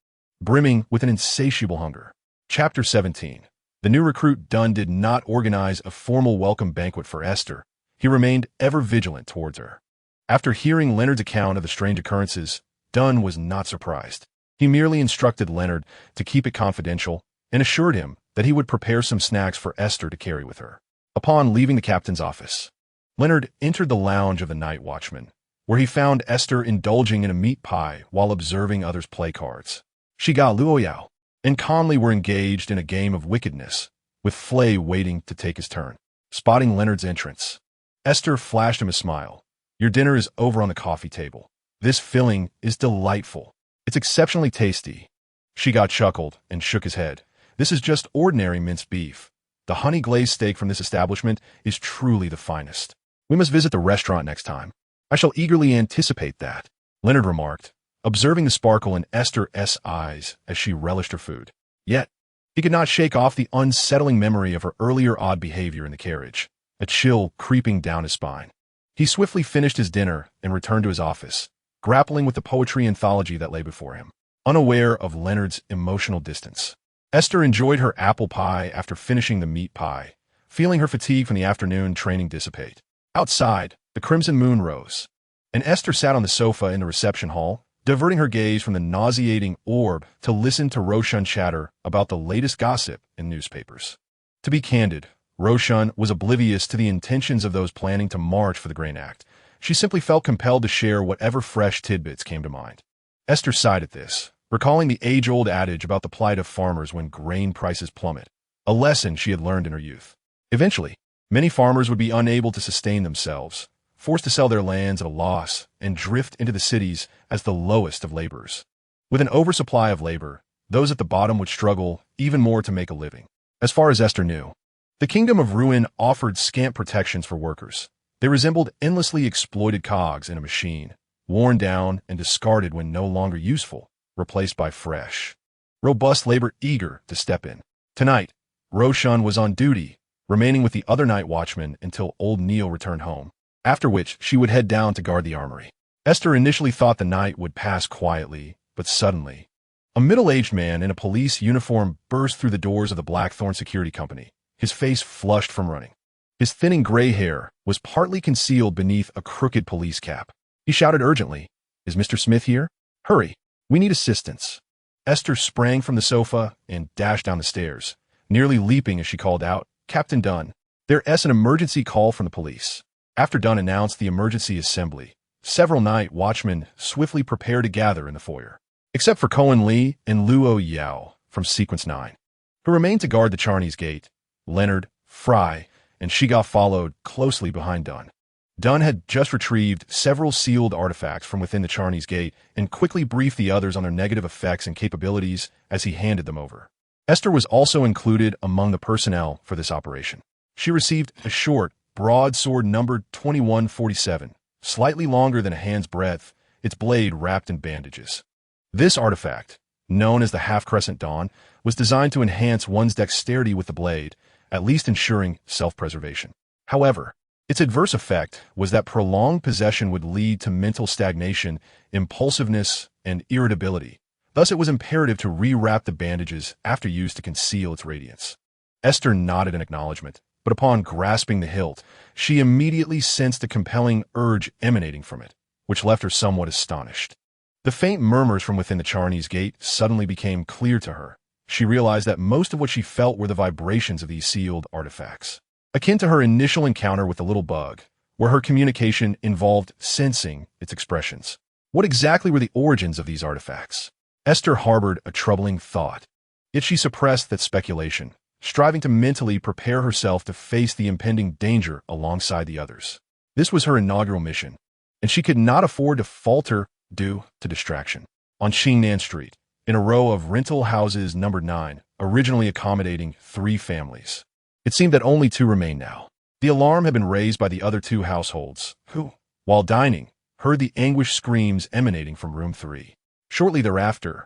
[SPEAKER 1] brimming with an insatiable hunger. Chapter 17. The new recruit Dunn did not organize a formal welcome banquet for Esther. He remained ever vigilant towards her. After hearing Leonard's account of the strange occurrences, Dunn was not surprised. He merely instructed Leonard to keep it confidential and assured him that he would prepare some snacks for Esther to carry with her. Upon leaving the captain's office, Leonard entered the lounge of the night watchman, where he found Esther indulging in a meat pie while observing others play cards. Shiga Luoyao and Conley were engaged in a game of wickedness, with Flay waiting to take his turn. Spotting Leonard's entrance, Esther flashed him a smile. "Your dinner is over on the coffee table. This filling is delightful. It's exceptionally tasty." Shiga chuckled and shook his head. "This is just ordinary minced beef. The honey-glazed steak from this establishment is truly the finest. We must visit the restaurant next time." "I shall eagerly anticipate that," Leonard remarked, observing the sparkle in Esther's eyes as she relished her food. Yet, he could not shake off the unsettling memory of her earlier odd behavior in the carriage, a chill creeping down his spine. He swiftly finished his dinner and returned to his office, grappling with the poetry anthology that lay before him, unaware of Leonard's emotional distance. Esther enjoyed her apple pie after finishing the meat pie, feeling her fatigue from the afternoon training dissipate. Outside, the crimson moon rose, and Esther sat on the sofa in the reception hall, diverting her gaze from the nauseating orb to listen to Roshan chatter about the latest gossip in newspapers. To be candid, Roshan was oblivious to the intentions of those planning to march for the Grain Act. She simply felt compelled to share whatever fresh tidbits came to mind. Esther sighed at this, recalling the age-old adage about the plight of farmers when grain prices plummet, a lesson she had learned in her youth. Eventually, many farmers would be unable to sustain themselves, forced to sell their lands at a loss, and drift into the cities as the lowest of laborers. With an oversupply of labor, those at the bottom would struggle even more to make a living. As far as Aiste knew, the Kingdom of Ruin offered scant protections for workers. They resembled endlessly exploited cogs in a machine, worn down and discarded when no longer useful, replaced by fresh, robust labor eager to step in. Tonight, Roshan was on duty, remaining with the other night watchmen until old Neil returned home, after which she would head down to guard the armory. Aiste initially thought the night would pass quietly, but suddenly, a middle-aged man in a police uniform burst through the doors of the Blackthorn Security Company, his face flushed from running. His thinning gray hair was partly concealed beneath a crooked police cap. He shouted urgently, "Is Mr. Smith here? Hurry, we need assistance." Aiste sprang from the sofa and dashed down the stairs, nearly leaping as she called out, "Captain Dunn, there's an emergency call from the police." After Dunn announced the emergency assembly, several night watchmen swiftly prepared to gather in the foyer, except for Cohen Lee and Luo Yao from Sequence 9, who remained to guard the Chanis Gate. Leonard, Fry, and Shiga followed closely behind Dunn. Dunn had just retrieved several sealed artifacts from within the Chanis Gate and quickly briefed the others on their negative effects and capabilities as he handed them over. Aiste was also included among the personnel for this operation. She received a short, broadsword numbered 2147, slightly longer than a hand's breadth, its blade wrapped in bandages. This artifact, known as the Half-Crescent Dawn, was designed to enhance one's dexterity with the blade, at least ensuring self-preservation. However, its adverse effect was that prolonged possession would lead to mental stagnation, impulsiveness, and irritability. Thus, it was imperative to rewrap the bandages after use to conceal its radiance. Aiste nodded in acknowledgement, but upon grasping the hilt, she immediately sensed a compelling urge emanating from it, which left her somewhat astonished. The faint murmurs from within the Chanis Gate suddenly became clear to her. She realized that most of what she felt were the vibrations of these sealed artifacts, akin to her initial encounter with the little bug, where her communication involved sensing its expressions. What exactly were the origins of these artifacts? Aiste harbored a troubling thought, yet she suppressed that speculation, striving to mentally prepare herself to face the impending danger alongside the others. This was her inaugural mission, and she could not afford to falter due to distraction. On Xingnan Street, in a row of rental houses numbered 9, originally accommodating 3 families, it seemed that only 2 remained now. The alarm had been raised by the other 2 households, who, while dining, heard the anguished screams emanating from room 3. Shortly thereafter,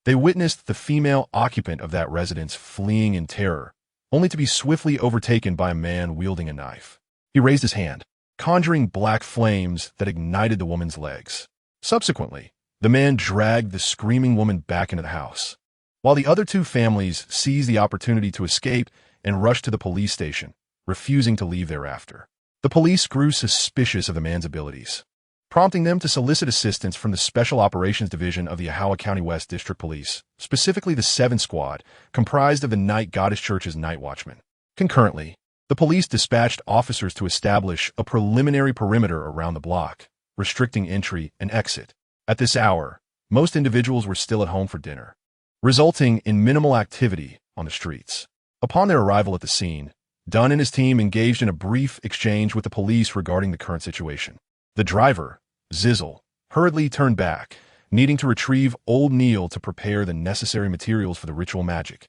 [SPEAKER 1] they witnessed the female occupant of that residence fleeing in terror, only to be swiftly overtaken by a man wielding a knife. He raised his hand, conjuring black flames that ignited the woman's legs. Subsequently, the man dragged the screaming woman back into the house, while the other 2 families seized the opportunity to escape and rushed to the police station, refusing to leave thereafter. The police grew suspicious of the man's abilities, prompting them to solicit assistance from the Special Operations Division of the Iowa County West District Police, specifically the 7 Squad, comprised of the Night Goddess Church's night watchmen. Concurrently, the police dispatched officers to establish a preliminary perimeter around the block, restricting entry and exit. At this hour, most individuals were still at home for dinner, resulting in minimal activity on the streets. Upon their arrival at the scene, Dunn and his team engaged in a brief exchange with the police regarding the current situation. The driver, Zizzle, hurriedly turned back, needing to retrieve Old Neil to prepare the necessary materials for the ritual magic,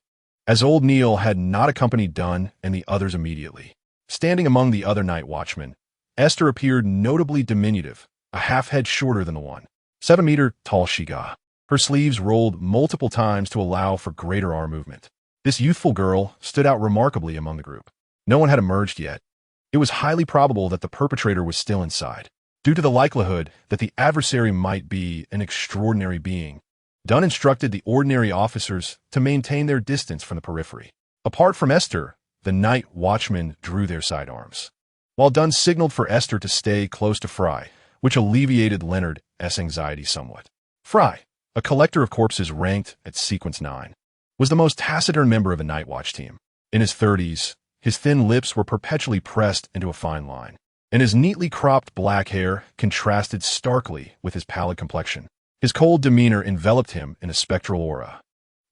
[SPEAKER 1] as Old Neil had not accompanied Dunn and the others immediately. Standing among the other night watchmen, Aiste appeared notably diminutive, a half-head shorter than the 1.7-meter-tall Shiga. Her sleeves rolled multiple times to allow for greater arm movement. This youthful girl stood out remarkably among the group. No one had emerged yet. It was highly probable that the perpetrator was still inside, due to the likelihood that the adversary might be an extraordinary being. Dunn instructed the ordinary officers to maintain their distance from the periphery. Apart from Aiste, the night watchmen drew their sidearms, while Dunn signaled for Aiste to stay close to Fry, which alleviated Leonard's anxiety somewhat. Fry, a collector of corpses ranked at Sequence 9, was the most taciturn member of the Nightwatch team. In his 30s, his thin lips were perpetually pressed into a fine line, and his neatly cropped black hair contrasted starkly with his pallid complexion. His cold demeanor enveloped him in a spectral aura.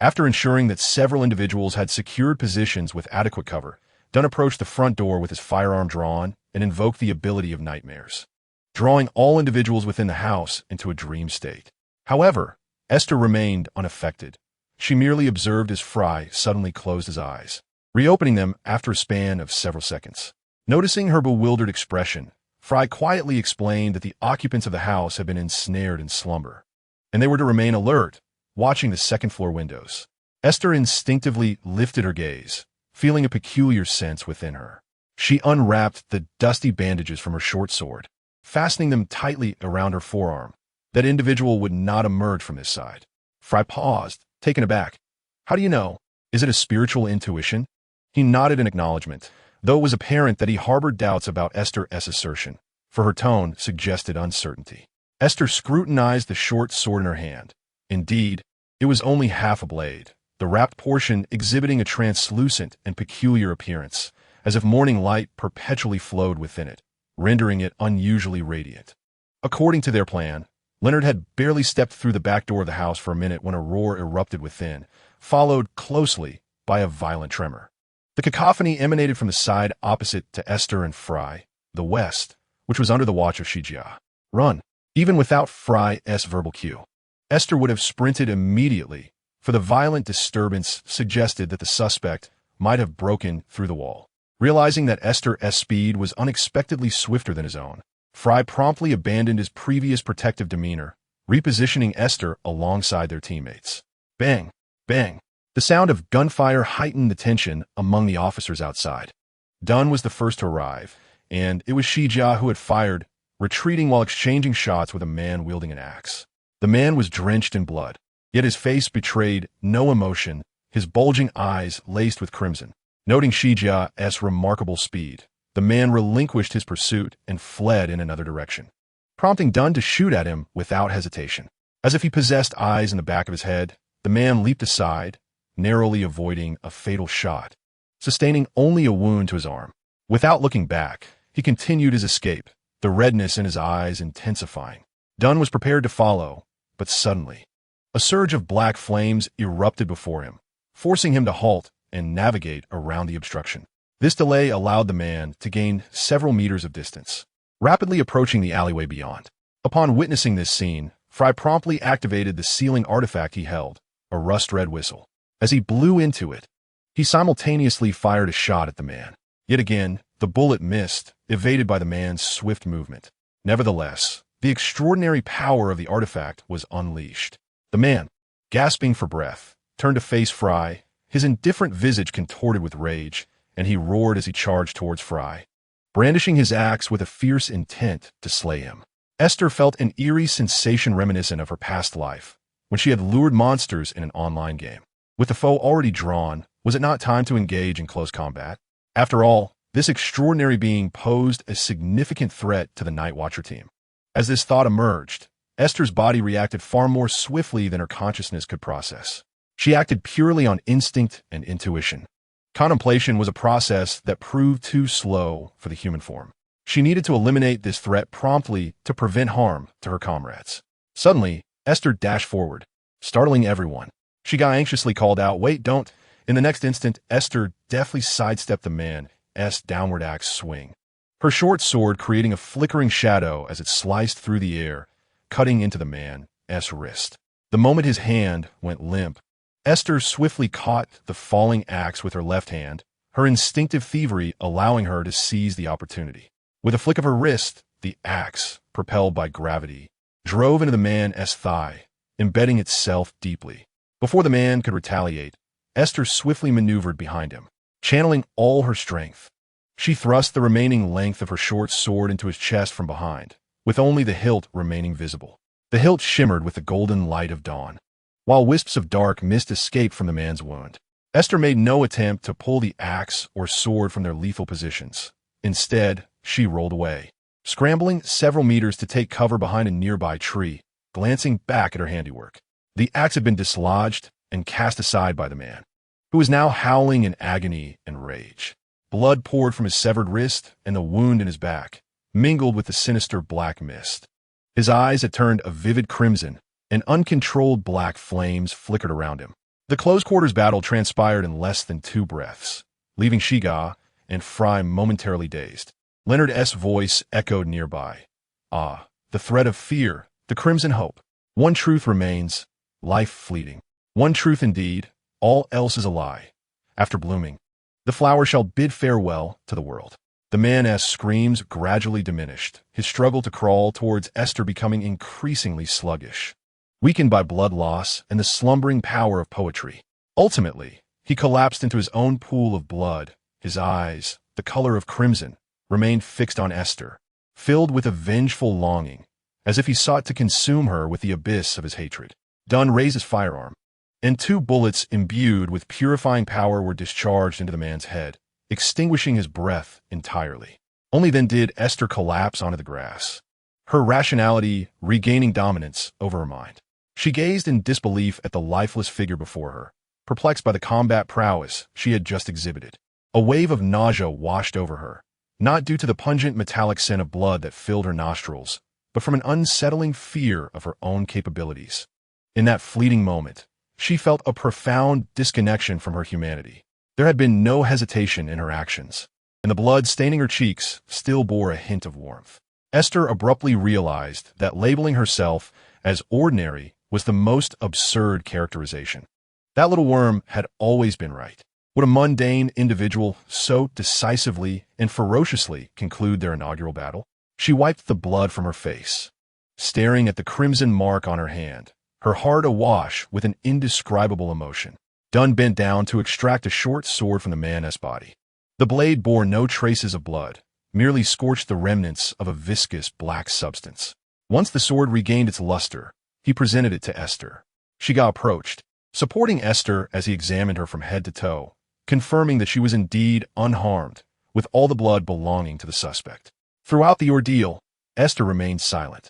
[SPEAKER 1] After ensuring that several individuals had secured positions with adequate cover, Dunn approached the front door with his firearm drawn and invoked the ability of nightmares, drawing all individuals within the house into a dream state. However, Aiste remained unaffected. She merely observed as Fry suddenly closed his eyes, reopening them after a span of several seconds. Noticing her bewildered expression, Fry quietly explained that the occupants of the house had been ensnared in slumber, and they were to remain alert, watching the second-floor windows. Aiste instinctively lifted her gaze, feeling a peculiar sense within her. She unwrapped the dusty bandages from her short sword, fastening them tightly around her forearm. That individual would not emerge from this side. Fry paused, taken aback. How do you know? Is it a spiritual intuition? He nodded in acknowledgement, though it was apparent that he harbored doubts about Aiste's assertion, for her tone suggested uncertainty. Aiste scrutinized the short sword in her hand. Indeed, it was only half a blade, the wrapped portion exhibiting a translucent and peculiar appearance, as if morning light perpetually flowed within it, rendering it unusually radiant. According to their plan, Leonard had barely stepped through the back door of the house for a minute when a roar erupted within, followed closely by a violent tremor. The cacophony emanated from the side opposite to Aiste and Fry, the west, which was under the watch of Xing. Run! Even without Fry's verbal cue, Aiste would have sprinted immediately, for the violent disturbance suggested that the suspect might have broken through the wall. Realizing that Aiste's speed was unexpectedly swifter than his own, Fry promptly abandoned his previous protective demeanor, repositioning Aiste alongside their teammates. Bang! Bang! The sound of gunfire heightened the tension among the officers outside. Dunn was the first to arrive, and it was Xing who had fired, retreating while exchanging shots with a man wielding an axe. The man was drenched in blood, yet his face betrayed no emotion, his bulging eyes laced with crimson. Noting Xing's remarkable speed, the man relinquished his pursuit and fled in another direction, prompting Dunn to shoot at him without hesitation. As if he possessed eyes in the back of his head, the man leaped aside, narrowly avoiding a fatal shot, sustaining only a wound to his arm. Without looking back, he continued his escape, the redness in his eyes intensifying. Dunn was prepared to follow, but suddenly, a surge of black flames erupted before him, forcing him to halt and navigate around the obstruction. This delay allowed the man to gain several meters of distance, rapidly approaching the alleyway beyond. Upon witnessing this scene, Fry promptly activated the sealing artifact he held, a rust-red whistle. As he blew into it, he simultaneously fired a shot at the man. Yet again, the bullet missed, evaded by the man's swift movement. Nevertheless, the extraordinary power of the artifact was unleashed. The man, gasping for breath, turned to face Fry, his indifferent visage contorted with rage, and he roared as he charged towards Fry, brandishing his axe with a fierce intent to slay him. Aiste felt an eerie sensation reminiscent of her past life, when she had lured monsters in an online game. With the foe already drawn, was it not time to engage in close combat? After all, this extraordinary being posed a significant threat to the Nightwatcher team. As this thought emerged, Aiste's body reacted far more swiftly than her consciousness could process. She acted purely on instinct and intuition. Contemplation was a process that proved too slow for the human form. She needed to eliminate this threat promptly to prevent harm to her comrades. Suddenly, Aiste dashed forward, startling everyone. Xing anxiously called out, "Wait, don't." In the next instant, Aiste deftly sidestepped the man's downward axe swing, her short sword creating a flickering shadow as it sliced through the air, cutting into the man's wrist. The moment his hand went limp, Aiste swiftly caught the falling axe with her left hand, her instinctive thievery allowing her to seize the opportunity. With a flick of her wrist, the axe, propelled by gravity, drove into the man's thigh, embedding itself deeply. Before the man could retaliate, Aiste swiftly maneuvered behind him, channeling all her strength. She thrust the remaining length of her short sword into his chest from behind, with only the hilt remaining visible. The hilt shimmered with the golden light of dawn, while wisps of dark mist escaped from the man's wound. Aiste made no attempt to pull the axe or sword from their lethal positions. Instead, she rolled away, scrambling several meters to take cover behind a nearby tree, glancing back at her handiwork. The axe had been dislodged and cast aside by the man, who was now howling in agony and rage. Blood poured from his severed wrist, and the wound in his back mingled with the sinister black mist. His eyes had turned a vivid crimson, and uncontrolled black flames flickered around him. The close quarters battle transpired in less than 2 breaths, leaving Shiga and Fry momentarily dazed. Leonard S.'s voice echoed nearby. Ah, the threat of fear, the crimson hope. One truth remains, life fleeting. One truth indeed, all else is a lie. After blooming, the flower shall bid farewell to the world. The man's screams gradually diminished, his struggle to crawl towards Aiste becoming increasingly sluggish, weakened by blood loss and the slumbering power of poetry. Ultimately, he collapsed into his own pool of blood. His eyes, the color of crimson, remained fixed on Aiste, filled with a vengeful longing, as if he sought to consume her with the abyss of his hatred. Dunn raised his firearm, and 2 bullets imbued with purifying power were discharged into the man's head, extinguishing his breath entirely. Only then did Aiste collapse onto the grass, her rationality regaining dominance over her mind. She gazed in disbelief at the lifeless figure before her, perplexed by the combat prowess she had just exhibited. A wave of nausea washed over her, not due to the pungent metallic scent of blood that filled her nostrils, but from an unsettling fear of her own capabilities. In that fleeting moment, she felt a profound disconnection from her humanity. There had been no hesitation in her actions, and the blood staining her cheeks still bore a hint of warmth. Aiste abruptly realized that labeling herself as ordinary was the most absurd characterization. That little worm had always been right. Would a mundane individual so decisively and ferociously conclude their inaugural battle? She wiped the blood from her face, staring at the crimson mark on her hand, her heart awash with an indescribable emotion. Dunn bent down to extract a short sword from the man's body. The blade bore no traces of blood, merely scorched the remnants of a viscous black substance. Once the sword regained its luster, he presented it to Aiste. Shiga approached, supporting Aiste as he examined her from head to toe, confirming that she was indeed unharmed, with all the blood belonging to the suspect. Throughout the ordeal, Aiste remained silent,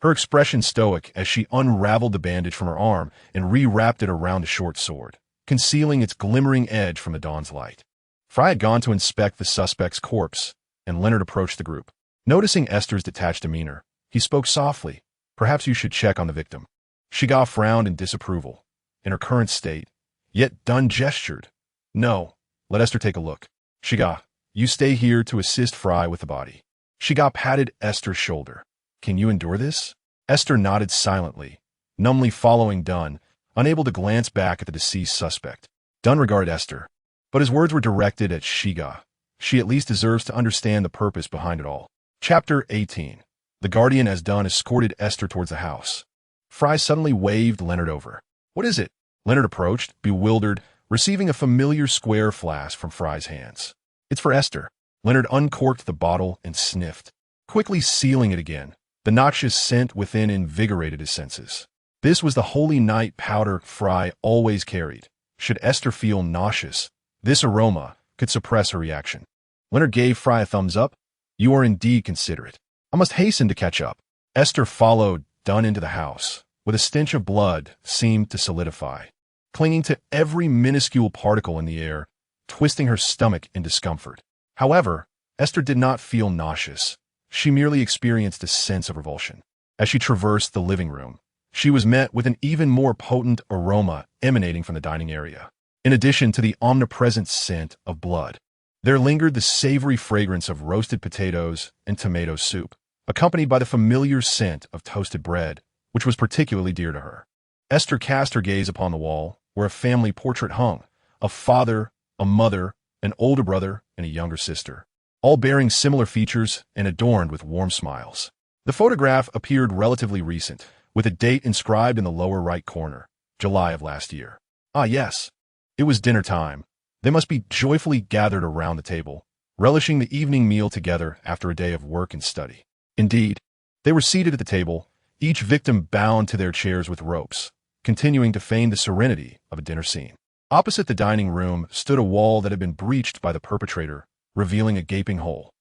[SPEAKER 1] her expression stoic as she unraveled the bandage from her arm and rewrapped it around the short sword, concealing its glimmering edge from the dawn's light. Fry had gone to inspect the suspect's corpse, and Leonard approached the group. Noticing Aiste's detached demeanor, he spoke softly. Perhaps you should check on the victim. Shiga frowned in disapproval. In her current state, yet Dunn gestured. No, let Aiste take a look. Shiga, you stay here to assist Fry with the body. Shiga patted Aiste's shoulder. Can you endure this? Aiste nodded silently, numbly following Dunn, unable to glance back at the deceased suspect. Dunn regarded Aiste, but his words were directed at Shiga. She at least deserves to understand the purpose behind it all. Chapter 18. The Guardian as Dunn escorted Aiste towards the house. Fry suddenly waved Leonard over. What is it? Leonard approached, bewildered, receiving a familiar square flask from Fry's hands. It's for Aiste. Leonard uncorked the bottle and sniffed, quickly sealing it again. The noxious scent within invigorated his senses. This was the holy night powder Fry always carried. Should Aiste feel nauseous, this aroma could suppress her reaction. Leonard gave Fry a thumbs up. You are indeed considerate. I must hasten to catch up. Aiste followed Dunn into the house, with a stench of blood seemed to solidify, clinging to every minuscule particle in the air, twisting her stomach in discomfort. However, Aiste did not feel nauseous. She merely experienced a sense of revulsion. As she traversed the living room, she was met with an even more potent aroma emanating from the dining area. In addition to the omnipresent scent of blood, there lingered the savory fragrance of roasted potatoes and tomato soup, accompanied by the familiar scent of toasted bread, which was particularly dear to her. Aiste cast her gaze upon the wall, where a family portrait hung, a father, a mother, an older brother, and a younger sister, all bearing similar features and adorned with warm smiles. The photograph appeared relatively recent, with a date inscribed in the lower right corner, July of last year. Ah, yes. It was dinner time. They must be joyfully gathered around the table, relishing the evening meal together after a day of work and study. Indeed, they were seated at the table, each victim bound to their chairs with ropes, continuing to feign the serenity of a dinner scene. Opposite the dining room stood a wall that had been breached by the perpetrator, revealing a gaping hole.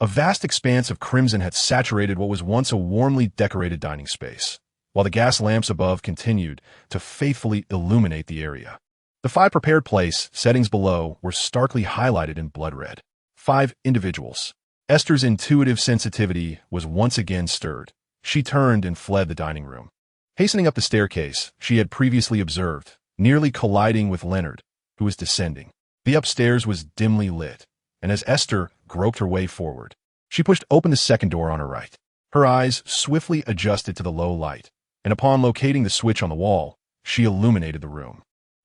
[SPEAKER 1] A vast expanse of crimson had saturated what was once a warmly decorated dining space, while the gas lamps above continued to faithfully illuminate the area. The 5 prepared place settings below were starkly highlighted in blood red. 5 individuals. Aiste's intuitive sensitivity was once again stirred. She turned and fled the dining room. Hastening up the staircase she had previously observed, nearly colliding with Leonard, who was descending. The upstairs was dimly lit, and as Aiste groped her way forward, she pushed open the second door on her right. Her eyes swiftly adjusted to the low light, and upon locating the switch on the wall, she illuminated the room.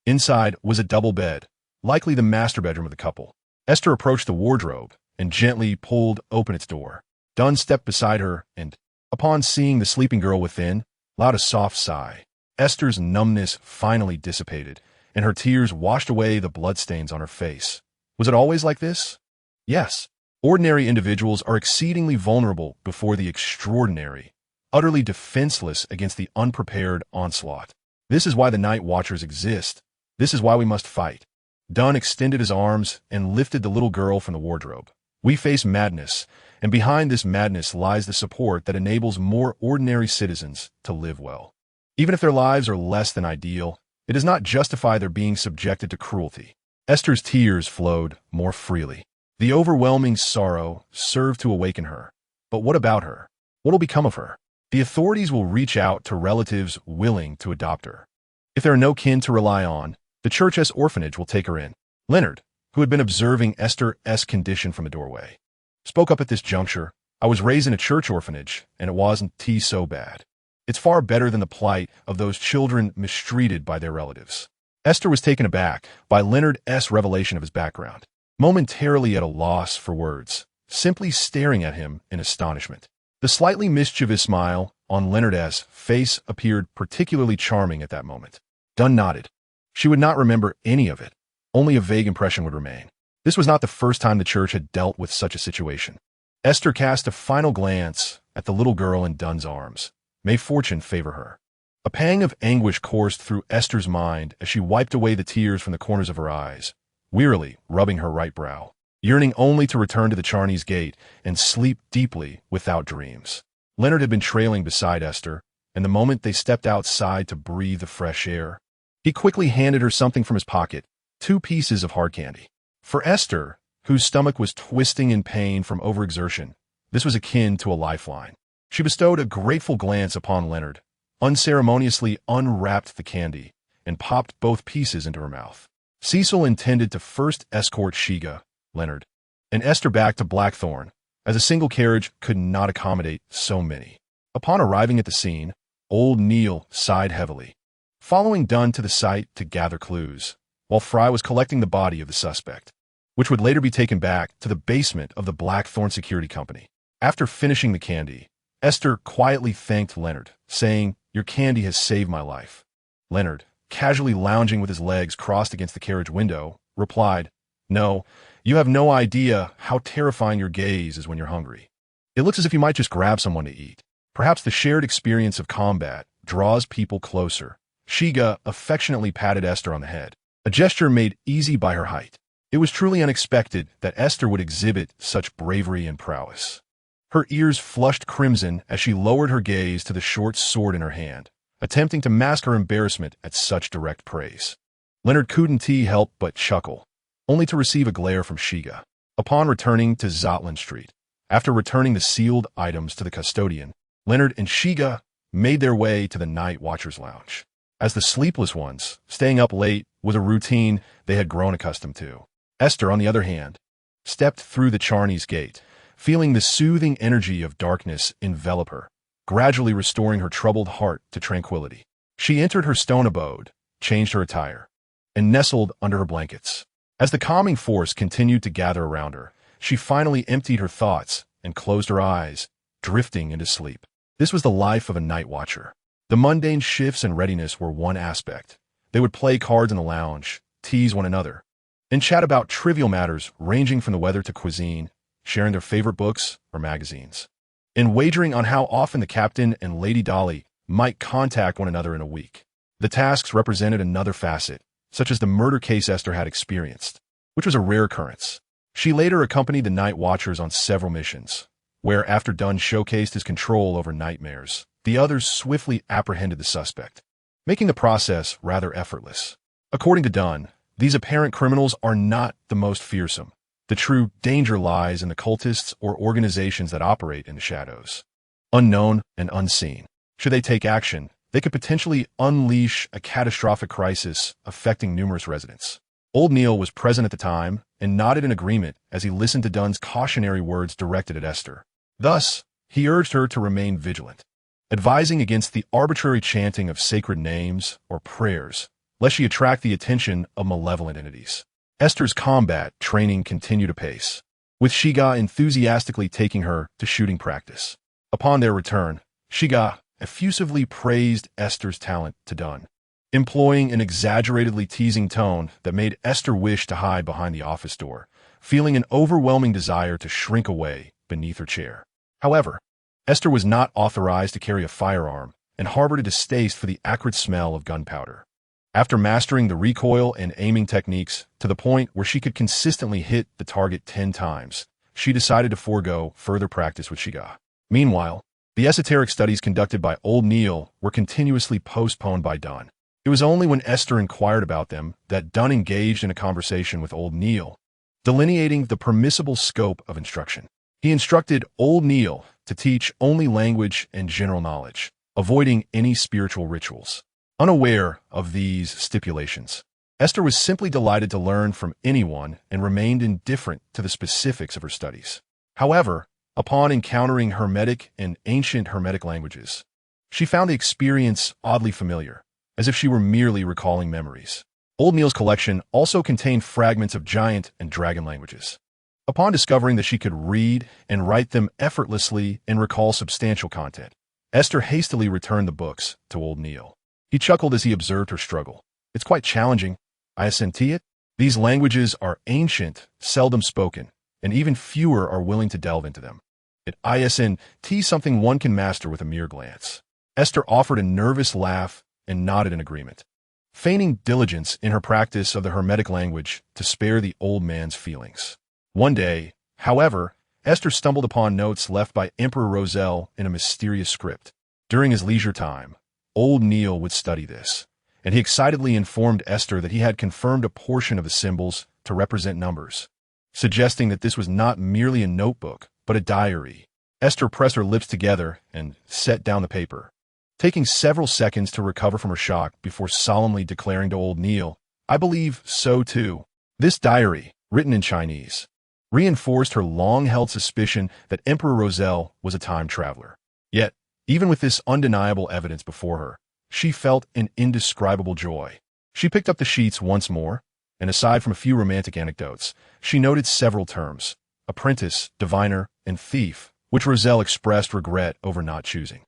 [SPEAKER 1] Inside was a double bed, likely the master bedroom of the couple. Aiste approached the wardrobe and gently pulled open its door. Dunn stepped beside her and, upon seeing the sleeping girl within, allowed a soft sigh. Aiste's numbness finally dissipated, and her tears washed away the bloodstains on her face. Was it always like this? Yes. Ordinary individuals are exceedingly vulnerable before the extraordinary, utterly defenseless against the unprepared onslaught. This is why the Night Watchers exist. This is why we must fight. Dunn extended his arms and lifted the little girl from the wardrobe. We face madness, and behind this madness lies the support that enables more ordinary citizens to live well. Even if their lives are less than ideal, it does not justify their being subjected to cruelty. Aiste's tears flowed more freely. The overwhelming sorrow served to awaken her. But what about her? What will become of her? The authorities will reach out to relatives willing to adopt her. If there are no kin to rely on, the church's orphanage will take her in. Leonard, who had been observing Aiste's condition from the doorway, spoke up at this juncture. I was raised in a church orphanage, and it wasn't so bad. It's far better than the plight of those children mistreated by their relatives. Aiste was taken aback by Leonard's revelation of his background, momentarily at a loss for words, simply staring at him in astonishment. The slightly mischievous smile on Leonard's face appeared particularly charming at that moment. Dunn nodded. She would not remember any of it. Only a vague impression would remain. This was not the first time the church had dealt with such a situation. Aiste cast a final glance at the little girl in Dunn's arms. May fortune favor her. A pang of anguish coursed through Aiste's mind as she wiped away the tears from the corners of her eyes, wearily rubbing her right brow, yearning only to return to the Chanis Gate and sleep deeply without dreams. Leonard had been trailing beside Aiste, and the moment they stepped outside to breathe the fresh air, he quickly handed her something from his pocket, 2 pieces of hard candy. For Aiste, whose stomach was twisting in pain from overexertion, this was akin to a lifeline. She bestowed a grateful glance upon Leonard, unceremoniously unwrapped the candy, and popped both pieces into her mouth. Cecil intended to first escort Shiga, Leonard, and Aiste back to Blackthorn, as a single carriage could not accommodate so many. Upon arriving at the scene, old Neil sighed heavily, following Dunn to the site to gather clues, while Fry was collecting the body of the suspect, which would later be taken back to the basement of the Blackthorn Security Company. After finishing the candy, Aiste quietly thanked Leonard, saying, "Your candy has saved my life." Leonard, casually lounging with his legs crossed against the carriage window, replied, "No, you have no idea how terrifying your gaze is when you're hungry. It looks as if you might just grab someone to eat." Perhaps the shared experience of combat draws people closer. Shiga affectionately patted Aiste on the head, a gesture made easy by her height. It was truly unexpected that Aiste would exhibit such bravery and prowess. Her ears flushed crimson as she lowered her gaze to the short sword in her hand, attempting to mask her embarrassment at such direct praise. Leonard couldn't help but chuckle, only to receive a glare from Shiga. Upon returning to Zotland Street, after returning the sealed items to the custodian, Leonard and Shiga made their way to the Night Watchers' lounge. As the sleepless ones, staying up late was a routine they had grown accustomed to. Aiste, on the other hand, stepped through the Chanis Gate, feeling the soothing energy of darkness envelop her, gradually restoring her troubled heart to tranquility. She entered her stone abode, changed her attire, and nestled under her blankets. As the calming force continued to gather around her, she finally emptied her thoughts and closed her eyes, drifting into sleep. This was the life of a night watcher. The mundane shifts and readiness were one aspect. They would play cards in the lounge, tease one another, and chat about trivial matters ranging from the weather to cuisine, sharing their favorite books or magazines, and wagering on how often the captain and Lady Dolly might contact one another in a week. The tasks represented another facet, such as the murder case Aiste had experienced, which was a rare occurrence. She later accompanied the Night Watchers on several missions, where after Dunn showcased his control over nightmares, the others swiftly apprehended the suspect, making the process rather effortless. According to Dunn, these apparent criminals are not the most fearsome. The true danger lies in the cultists or organizations that operate in the shadows, unknown and unseen. Should they take action, they could potentially unleash a catastrophic crisis affecting numerous residents. Old Neil was present at the time and nodded in agreement as he listened to Dunn's cautionary words directed at Aiste. Thus, he urged her to remain vigilant, advising against the arbitrary chanting of sacred names or prayers, lest she attract the attention of malevolent entities. Aiste's combat training continued apace, with Shiga enthusiastically taking her to shooting practice. Upon their return, Shiga effusively praised Aiste's talent to Dunn, employing an exaggeratedly teasing tone that made Aiste wish to hide behind the office door, feeling an overwhelming desire to shrink away beneath her chair. However, Aiste was not authorized to carry a firearm and harbored a distaste for the acrid smell of gunpowder. After mastering the recoil and aiming techniques to the point where she could consistently hit the target 10 times, she decided to forego further practice with Shiga. Meanwhile, the esoteric studies conducted by Old Neil were continuously postponed by Dunn. It was only when Aiste inquired about them that Dunn engaged in a conversation with Old Neil, delineating the permissible scope of instruction. He instructed Old Neil to teach only language and general knowledge, avoiding any spiritual rituals. Unaware of these stipulations, Aiste was simply delighted to learn from anyone and remained indifferent to the specifics of her studies. However, upon encountering Hermetic and ancient Hermetic languages, she found the experience oddly familiar, as if she were merely recalling memories. Old Neil's collection also contained fragments of giant and dragon languages. Upon discovering that she could read and write them effortlessly and recall substantial content, Aiste hastily returned the books to Old Neil. He chuckled as he observed her struggle. It's quite challenging. I assenti it. These languages are ancient, seldom spoken, and even fewer are willing to delve into them. It isn't something one can master with a mere glance. Aiste offered a nervous laugh and nodded in agreement, feigning diligence in her practice of the Hermetic language to spare the old man's feelings. One day, however, Aiste stumbled upon notes left by Emperor Roselle in a mysterious script. During his leisure time, Old Neil would study this, and he excitedly informed Aiste that he had confirmed a portion of the symbols to represent numbers, suggesting that this was not merely a notebook, but a diary. Aiste pressed her lips together and set down the paper, taking several seconds to recover from her shock before solemnly declaring to Old Neil, I believe so too. This diary, written in Chinese, reinforced her long-held suspicion that Emperor Roselle was a time traveler. Yet, even with this undeniable evidence before her, she felt an indescribable joy. She picked up the sheets once more, and aside from a few romantic anecdotes, she noted several terms: apprentice, diviner, and thief, which Roselle expressed regret over not choosing.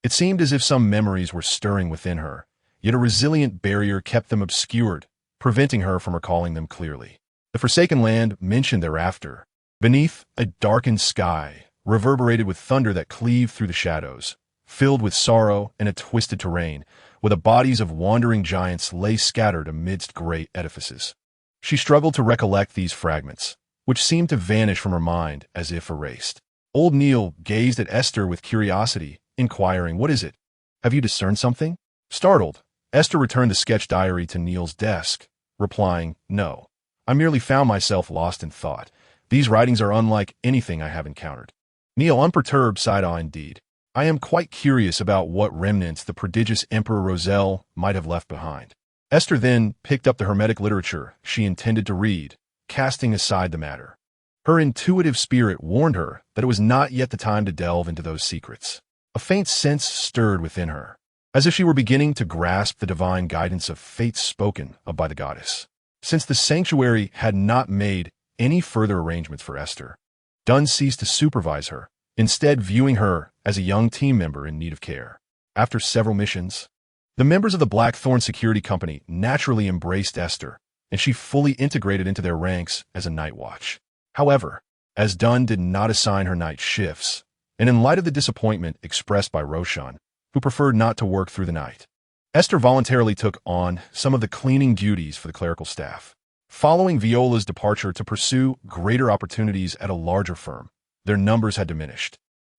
[SPEAKER 1] It seemed as if some memories were stirring within her, yet a resilient barrier kept them obscured, preventing her from recalling them clearly. The Forsaken Land mentioned thereafter, beneath a darkened sky, reverberated with thunder that cleaved through the shadows, filled with sorrow and a twisted terrain, where the bodies of wandering giants lay scattered amidst great edifices. She struggled to recollect these fragments, which seemed to vanish from her mind as if erased. Old Neil gazed at Aiste with curiosity, inquiring, What is it? Have you discerned something? Startled, Aiste returned the sketch diary to Neil's desk, replying, No, I merely found myself lost in thought. These writings are unlike anything I have encountered. Neil, unperturbed, sighed, indeed. I am quite curious about what remnants the prodigious Emperor Roselle might have left behind. Aiste then picked up the Hermetic literature she intended to read, casting aside the matter. Her intuitive spirit warned her that it was not yet the time to delve into those secrets. A faint sense stirred within her, as if she were beginning to grasp the divine guidance of fate spoken of by the goddess. Since the sanctuary had not made any further arrangements for Aiste, Dunn ceased to supervise her, instead viewing her as a young team member in need of care. After several missions, the members of the Blackthorn Security Company naturally embraced Aiste, and she fully integrated into their ranks as a Nightwatch. However, as Dunn did not assign her night shifts, and in light of the disappointment expressed by Roshan, who preferred not to work through the night, Aiste voluntarily took on some of the cleaning duties for the clerical staff. Following Viola's departure to pursue greater opportunities at a larger firm, their numbers had diminished,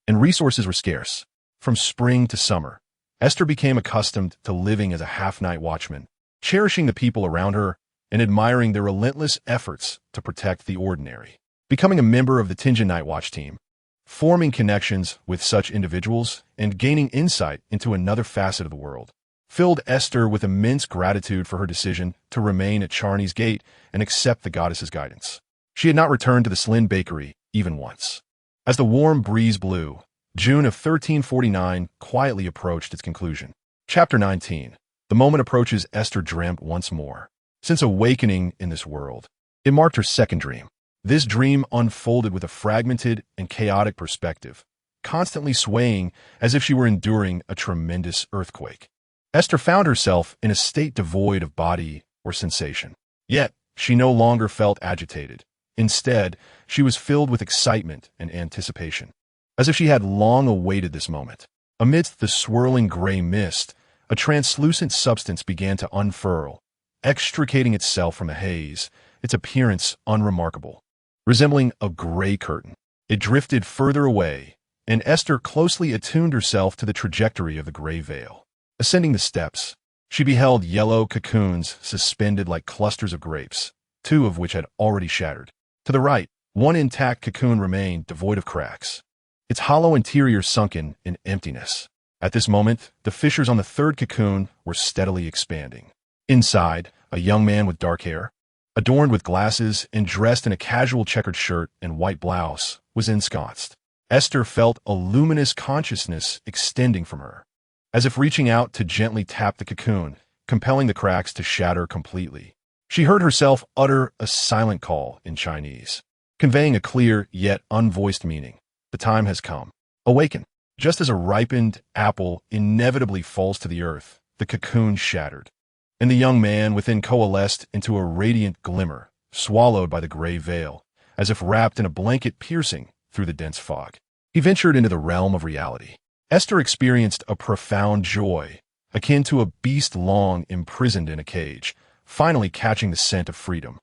[SPEAKER 1] and resources were scarce. From spring to summer, Aiste became accustomed to living as a half-night watchman, cherishing the people around her and admiring their relentless efforts to protect the ordinary. Becoming a member of the Tianjin Nightwatch team, forming connections with such individuals, and gaining insight into another facet of the world filled Esther with immense gratitude for her decision to remain at Chanis Gate and accept the goddess's guidance. She had not returned to the Slin bakery even once. As the warm breeze blew, June of 1349 quietly approached its conclusion. Chapter 19. The moment approaches Esther dreamt once more. Since awakening in this world, it marked her second dream. This dream unfolded with a fragmented and chaotic perspective, constantly swaying as if she were enduring a tremendous earthquake. Esther found herself in a state devoid of body or sensation. Yet, she no longer felt agitated. Instead, she was filled with excitement and anticipation, as if she had long awaited this moment. Amidst the swirling gray mist, a translucent substance began to unfurl, extricating itself from a haze, its appearance unremarkable. Resembling a gray curtain, it drifted further away, and Esther closely attuned herself to the trajectory of the gray veil. Ascending the steps, she beheld yellow cocoons suspended like clusters of grapes, 2 of which had already shattered. To the right, one intact cocoon remained, devoid of cracks, its hollow interior sunken in emptiness. At this moment, the fissures on the 3rd cocoon were steadily expanding. Inside, a young man with dark hair, adorned with glasses and dressed in a casual checkered shirt and white blouse, was ensconced. Esther felt a luminous consciousness extending from her, as if reaching out to gently tap the cocoon, compelling the cracks to shatter completely. She heard herself utter a silent call in Chinese, conveying a clear yet unvoiced meaning. The time has come. Awaken. Just as a ripened apple inevitably falls to the earth, the cocoon shattered, and the young man within coalesced into a radiant glimmer, swallowed by the gray veil, as if wrapped in a blanket piercing through the dense fog. He ventured into the realm of reality. Esther experienced a profound joy, akin to a beast long imprisoned in a cage, finally catching the scent of freedom.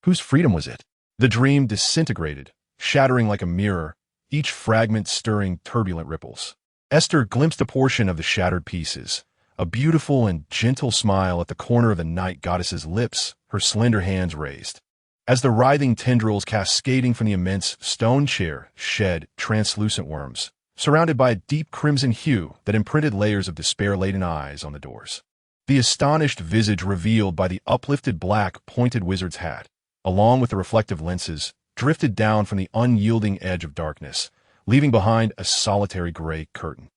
[SPEAKER 1] Whose freedom was it? The dream disintegrated, shattering like a mirror, each fragment stirring turbulent ripples. Esther glimpsed a portion of the shattered pieces, a beautiful and gentle smile at the corner of the night goddess's lips, her slender hands raised. As the writhing tendrils cascading from the immense stone chair shed translucent worms, surrounded by a deep crimson hue that imprinted layers of despair-laden eyes on the doors. The astonished visage revealed by the uplifted black pointed wizard's hat, along with the reflective lenses, drifted down from the unyielding edge of darkness, leaving behind a solitary gray curtain.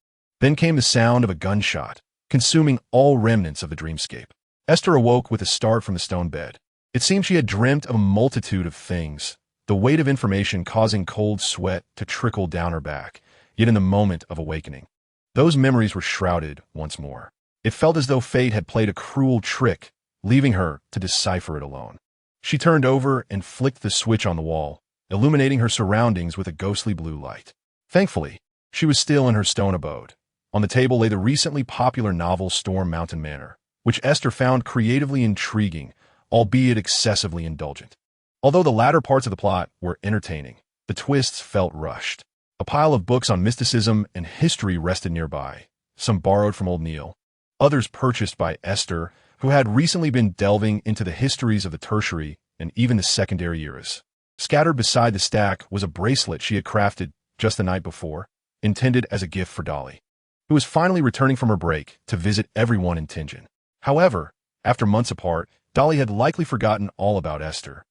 [SPEAKER 1] Then came the sound of a gunshot, consuming all remnants of the dreamscape. Esther awoke with a start from the stone bed. It seemed she had dreamt of a multitude of things, the weight of information causing cold sweat to trickle down her back. Yet in the moment of awakening, those memories were shrouded once more. It felt as though fate had played a cruel trick, leaving her to decipher it alone. She turned over and flicked the switch on the wall, illuminating her surroundings with a ghostly blue light. Thankfully, she was still in her stone abode. On the table lay the recently popular novel Storm Mountain Manor, which Esther found creatively intriguing, albeit excessively indulgent. Although the latter parts of the plot were entertaining, the twists felt rushed. A pile of books on mysticism and history rested nearby, some borrowed from old Neil, others purchased by Esther, who had recently been delving into the histories of the tertiary and even the secondary eras. Scattered beside the stack was a bracelet she had crafted just the night before, intended as a gift for Dolly, who was finally returning from her break to visit everyone in Tingen. However, after months apart, Dolly had likely forgotten all about Esther.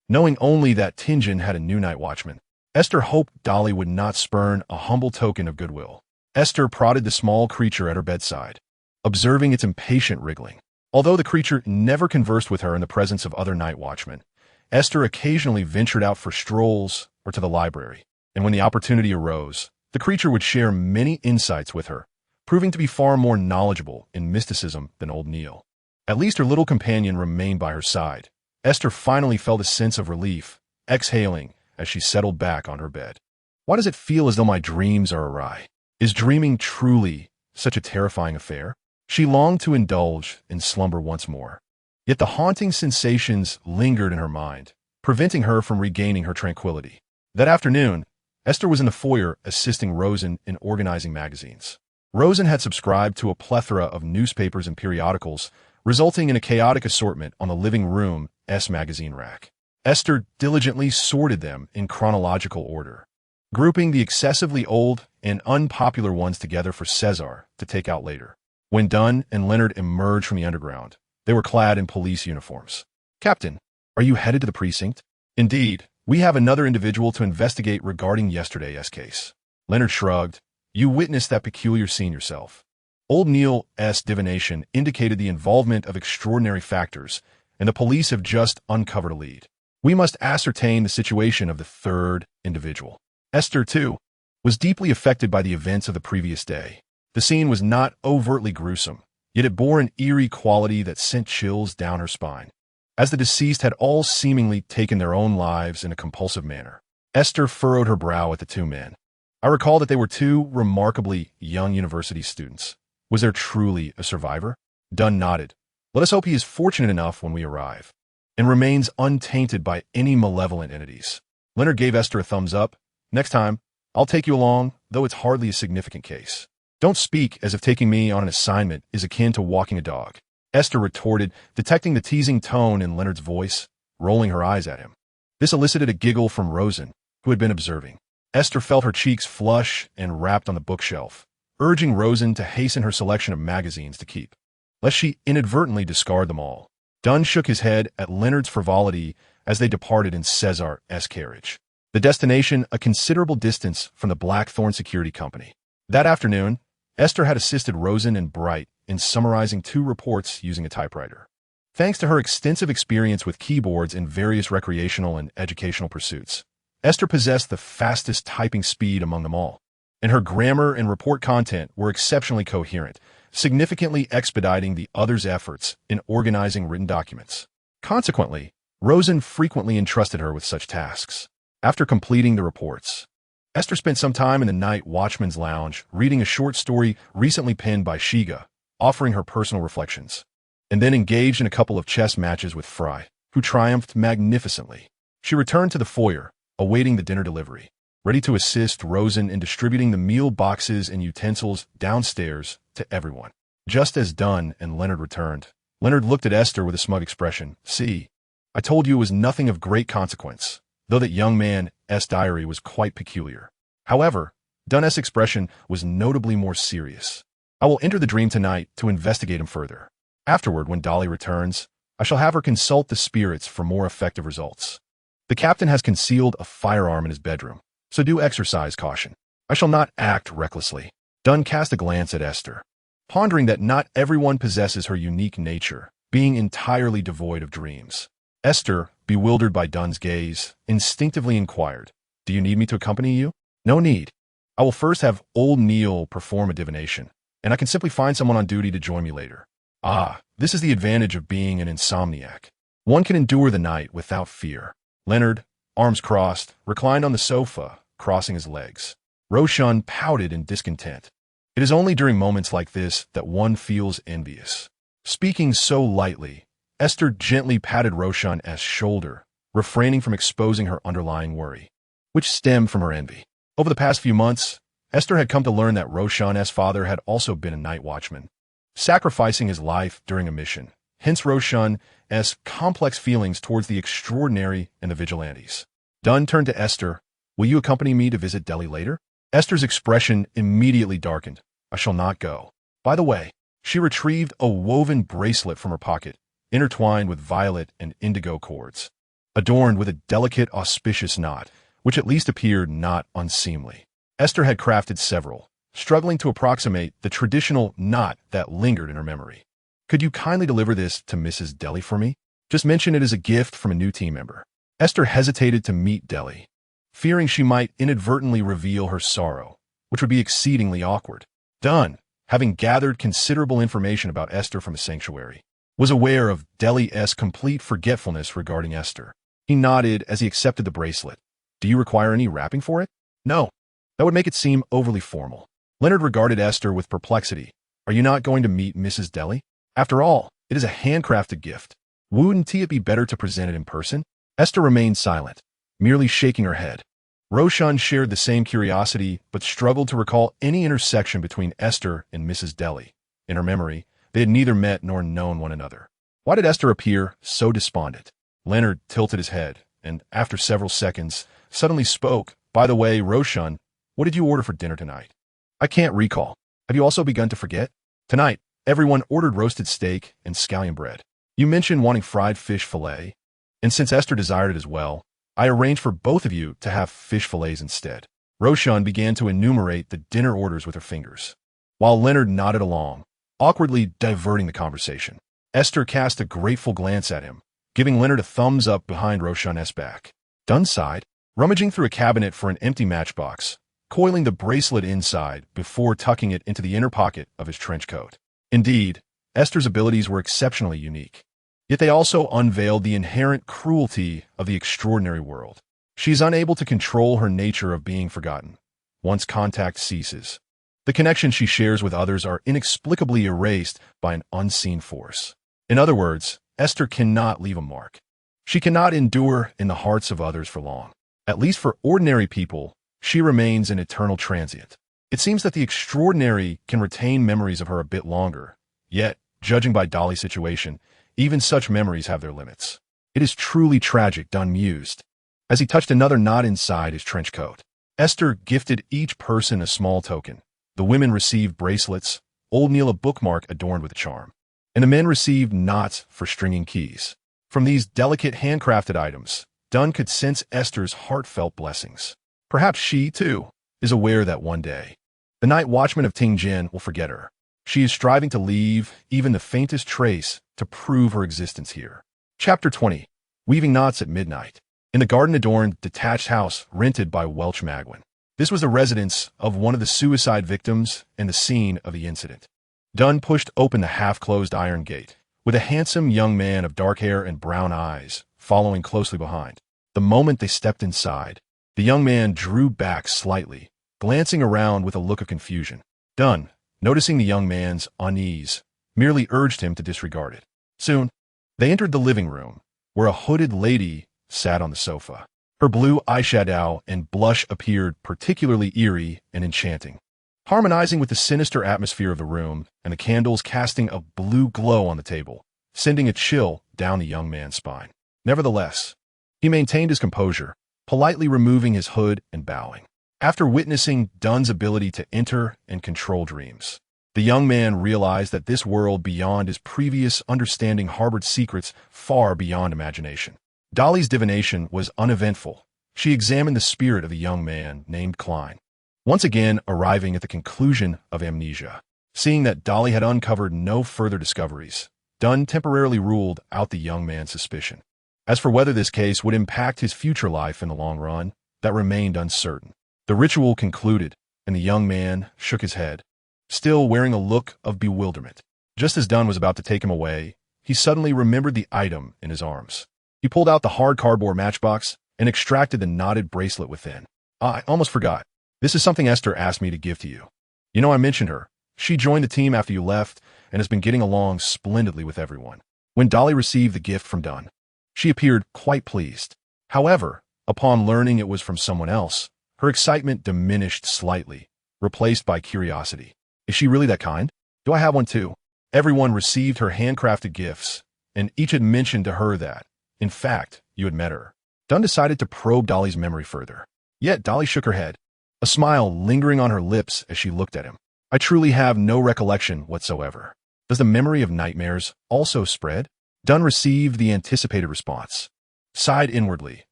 [SPEAKER 1] Knowing only that Tingen had a new night watchman, Esther hoped Dolly would not spurn a humble token of goodwill. Esther prodded the small creature at her bedside, observing its impatient wriggling. Although the creature never conversed with her in the presence of other night watchmen, Esther occasionally ventured out for strolls or to the library, and when the opportunity arose, the creature would share many insights with her, proving to be far more knowledgeable in mysticism than old Neil. At least her little companion remained by her side. Esther finally felt a sense of relief, exhaling as she settled back on her bed. Why does it feel as though my dreams are awry? Is dreaming truly such a terrifying affair? She longed to indulge in slumber once more. Yet the haunting sensations lingered in her mind, preventing her from regaining her tranquility. That afternoon, Esther was in the foyer assisting Rosen in organizing magazines. Rosen had subscribed to a plethora of newspapers and periodicals, resulting in a chaotic assortment on the living room magazine rack. Esther diligently sorted them in chronological order, grouping the excessively old and unpopular ones together for Cesar to take out later. When Dunn and Leonard emerged from the underground, they were clad in police uniforms. "Captain, are you headed to the precinct?" "Indeed. We have another individual to investigate regarding yesterday's case." Leonard shrugged. "You witnessed that peculiar scene yourself." Old Neil's divination indicated the involvement of extraordinary factors, and the police have just uncovered a lead. We must ascertain the situation of the third individual. Esther, too, was deeply affected by the events of the previous day. The scene was not overtly gruesome, yet it bore an eerie quality that sent chills down her spine. As the deceased had all seemingly taken their own lives in a compulsive manner, Esther furrowed her brow at the two men. "I recall that they were two remarkably young university students. Was there truly a survivor?" Dunn nodded. "Let us hope he is fortunate enough when we arrive, and remains untainted by any malevolent entities." Leonard gave Esther a thumbs up. "Next time, I'll take you along, though it's hardly a significant case." "Don't speak as if taking me on an assignment is akin to walking a dog," Esther retorted, detecting the teasing tone in Leonard's voice, rolling her eyes at him. This elicited a giggle from Rosen, who had been observing. Esther felt her cheeks flush and rapped on the bookshelf, urging Rosen to hasten her selection of magazines to keep, lest she inadvertently discard them all. Dunn shook his head at Leonard's frivolity as they departed in Cesar's carriage. The destination a considerable distance from the Blackthorn Security Company. That afternoon, Esther had assisted Rosen and Bright in summarizing 2 reports using a typewriter. Thanks to her extensive experience with keyboards in various recreational and educational pursuits, Esther possessed the fastest typing speed among them all, and her grammar and report content were exceptionally coherent, significantly expediting the others' efforts in organizing written documents. Consequently, Rosen frequently entrusted her with such tasks. After completing the reports, Esther spent some time in the Night Watchman's Lounge reading a short story recently penned by Shiga, offering her personal reflections, and then engaged in a couple of chess matches with Fry, who triumphed magnificently. She returned to the foyer, awaiting the dinner delivery, ready to assist Rosen in distributing the meal boxes and utensils downstairs to everyone. Just as Dunn and Leonard returned, Leonard looked at Esther with a smug expression. "See, I told you it was nothing of great consequence," though that young man's diary was quite peculiar. However, Dunn's expression was notably more serious. "I will enter the dream tonight to investigate him further. Afterward, when Dolly returns, I shall have her consult the spirits for more effective results. The captain has concealed a firearm in his bedroom, so do exercise caution. I shall not act recklessly." Dunn cast a glance at Esther, pondering that not everyone possesses her unique nature, being entirely devoid of dreams. Esther, bewildered by Dunn's gaze, instinctively inquired, "Do you need me to accompany you?" "No need. I will first have old Neil perform a divination, and I can simply find someone on duty to join me later." "Ah, this is the advantage of being an insomniac. One can endure the night without fear." Leonard, arms crossed, reclined on the sofa, crossing his legs. Roshan pouted in discontent. It is only during moments like this that one feels envious. Speaking so lightly, Esther gently patted Roshan's shoulder, refraining from exposing her underlying worry, which stemmed from her envy. Over the past few months, Esther had come to learn that Roshan's father had also been a night watchman, sacrificing his life during a mission. Hence Roshan's complex feelings towards the extraordinary and the vigilantes. Dunn turned to Esther. "Will you accompany me to visit Delhi later?" Esther's expression immediately darkened. "I shall not go." By the way, she retrieved a woven bracelet from her pocket, intertwined with violet and indigo cords, adorned with a delicate, auspicious knot, which at least appeared not unseemly. Esther had crafted several, struggling to approximate the traditional knot that lingered in her memory. "Could you kindly deliver this to Mrs. Delhi for me? Just mention it as a gift from a new team member." Esther hesitated to meet Delhi, fearing she might inadvertently reveal her sorrow, which would be exceedingly awkward. Dunn, having gathered considerable information about Esther from the sanctuary, was aware of Delhi's complete forgetfulness regarding Esther. He nodded as he accepted the bracelet. "Do you require any wrapping for it?" "No. That would make it seem overly formal." Leonard regarded Esther with perplexity. "Are you not going to meet Mrs. Delhi? After all, it is a handcrafted gift. Wouldn't it be better to present it in person?" Esther remained silent, merely shaking her head. Roshan shared the same curiosity, but struggled to recall any intersection between Esther and Mrs. Delhi. In her memory, they had neither met nor known one another. Why did Esther appear so despondent? Leonard tilted his head, and after several seconds, suddenly spoke. "By the way, Roshan, what did you order for dinner tonight?" "I can't recall. Have you also begun to forget?" "Tonight, Everyone ordered roasted steak and scallion bread. You mentioned wanting fried fish fillet, and since Esther desired it as well, I arranged for both of you to have fish fillets instead. Roshan began to enumerate the dinner orders with her fingers, while Leonard nodded along, awkwardly diverting the conversation. Esther cast a grateful glance at him, giving Leonard a thumbs up behind Roshan's back. Dunn sighed, rummaging through a cabinet for an empty matchbox, coiling the bracelet inside before tucking it into the inner pocket of his trench coat. Indeed, Esther's abilities were exceptionally unique. Yet they also unveiled the inherent cruelty of the extraordinary world. She is unable to control her nature of being forgotten. Once contact ceases, the connections she shares with others are inexplicably erased by an unseen force. In other words, Esther cannot leave a mark. She cannot endure in the hearts of others for long. At least for ordinary people, she remains an eternal transient. It seems that the extraordinary can retain memories of her a bit longer. Yet, judging by Dolly's situation, even such memories have their limits. It is truly tragic, Dunn mused, as he touched another knot inside his trench coat. Esther gifted each person a small token. The women received bracelets, old Neil a bookmark adorned with a charm, and the men received knots for stringing keys. From these delicate handcrafted items, Dunn could sense Esther's heartfelt blessings. Perhaps she, too, is aware that one day, the night watchman of Tingjin will forget her. She is striving to leave even the faintest trace to prove her existence here. Chapter 20. Weaving Knots at Midnight. In the garden-adorned, detached house rented by Welch Magwin. This was the residence of one of the suicide victims and the scene of the incident. Dunn pushed open the half-closed iron gate, with a handsome young man of dark hair and brown eyes following closely behind. The moment they stepped inside, the young man drew back slightly, glancing around with a look of confusion. Dunn, noticing the young man's unease, merely urged him to disregard it. Soon, they entered the living room, where a hooded lady sat on the sofa. Her blue eyeshadow and blush appeared particularly eerie and enchanting, harmonizing with the sinister atmosphere of the room and the candles casting a blue glow on the table, sending a chill down the young man's spine. Nevertheless, he maintained his composure, politely removing his hood and bowing. After witnessing Dunn's ability to enter and control dreams, the young man realized that this world beyond his previous understanding harbored secrets far beyond imagination. Dolly's divination was uneventful. She examined the spirit of the young man named Klein, once again arriving at the conclusion of amnesia. Seeing that Dolly had uncovered no further discoveries, Dunn temporarily ruled out the young man's suspicion. As for whether this case would impact his future life in the long run, that remained uncertain. The ritual concluded, and the young man shook his head, still wearing a look of bewilderment. Just as Dunn was about to take him away, he suddenly remembered the item in his arms. He pulled out the hard cardboard matchbox and extracted the knotted bracelet within. I almost forgot. This is something Esther asked me to give to you. You know, I mentioned her. She joined the team after you left and has been getting along splendidly with everyone. When Dolly received the gift from Dunn, she appeared quite pleased. However, upon learning it was from someone else, her excitement diminished slightly, replaced by curiosity. Is she really that kind? Do I have one too? Everyone received her handcrafted gifts, and each had mentioned to her that, in fact, you had met her. Dunn decided to probe Dolly's memory further. Yet Dolly shook her head, a smile lingering on her lips as she looked at him. I truly have no recollection whatsoever. Does the memory of nightmares also spread? Dunn received the anticipated response, sighed inwardly,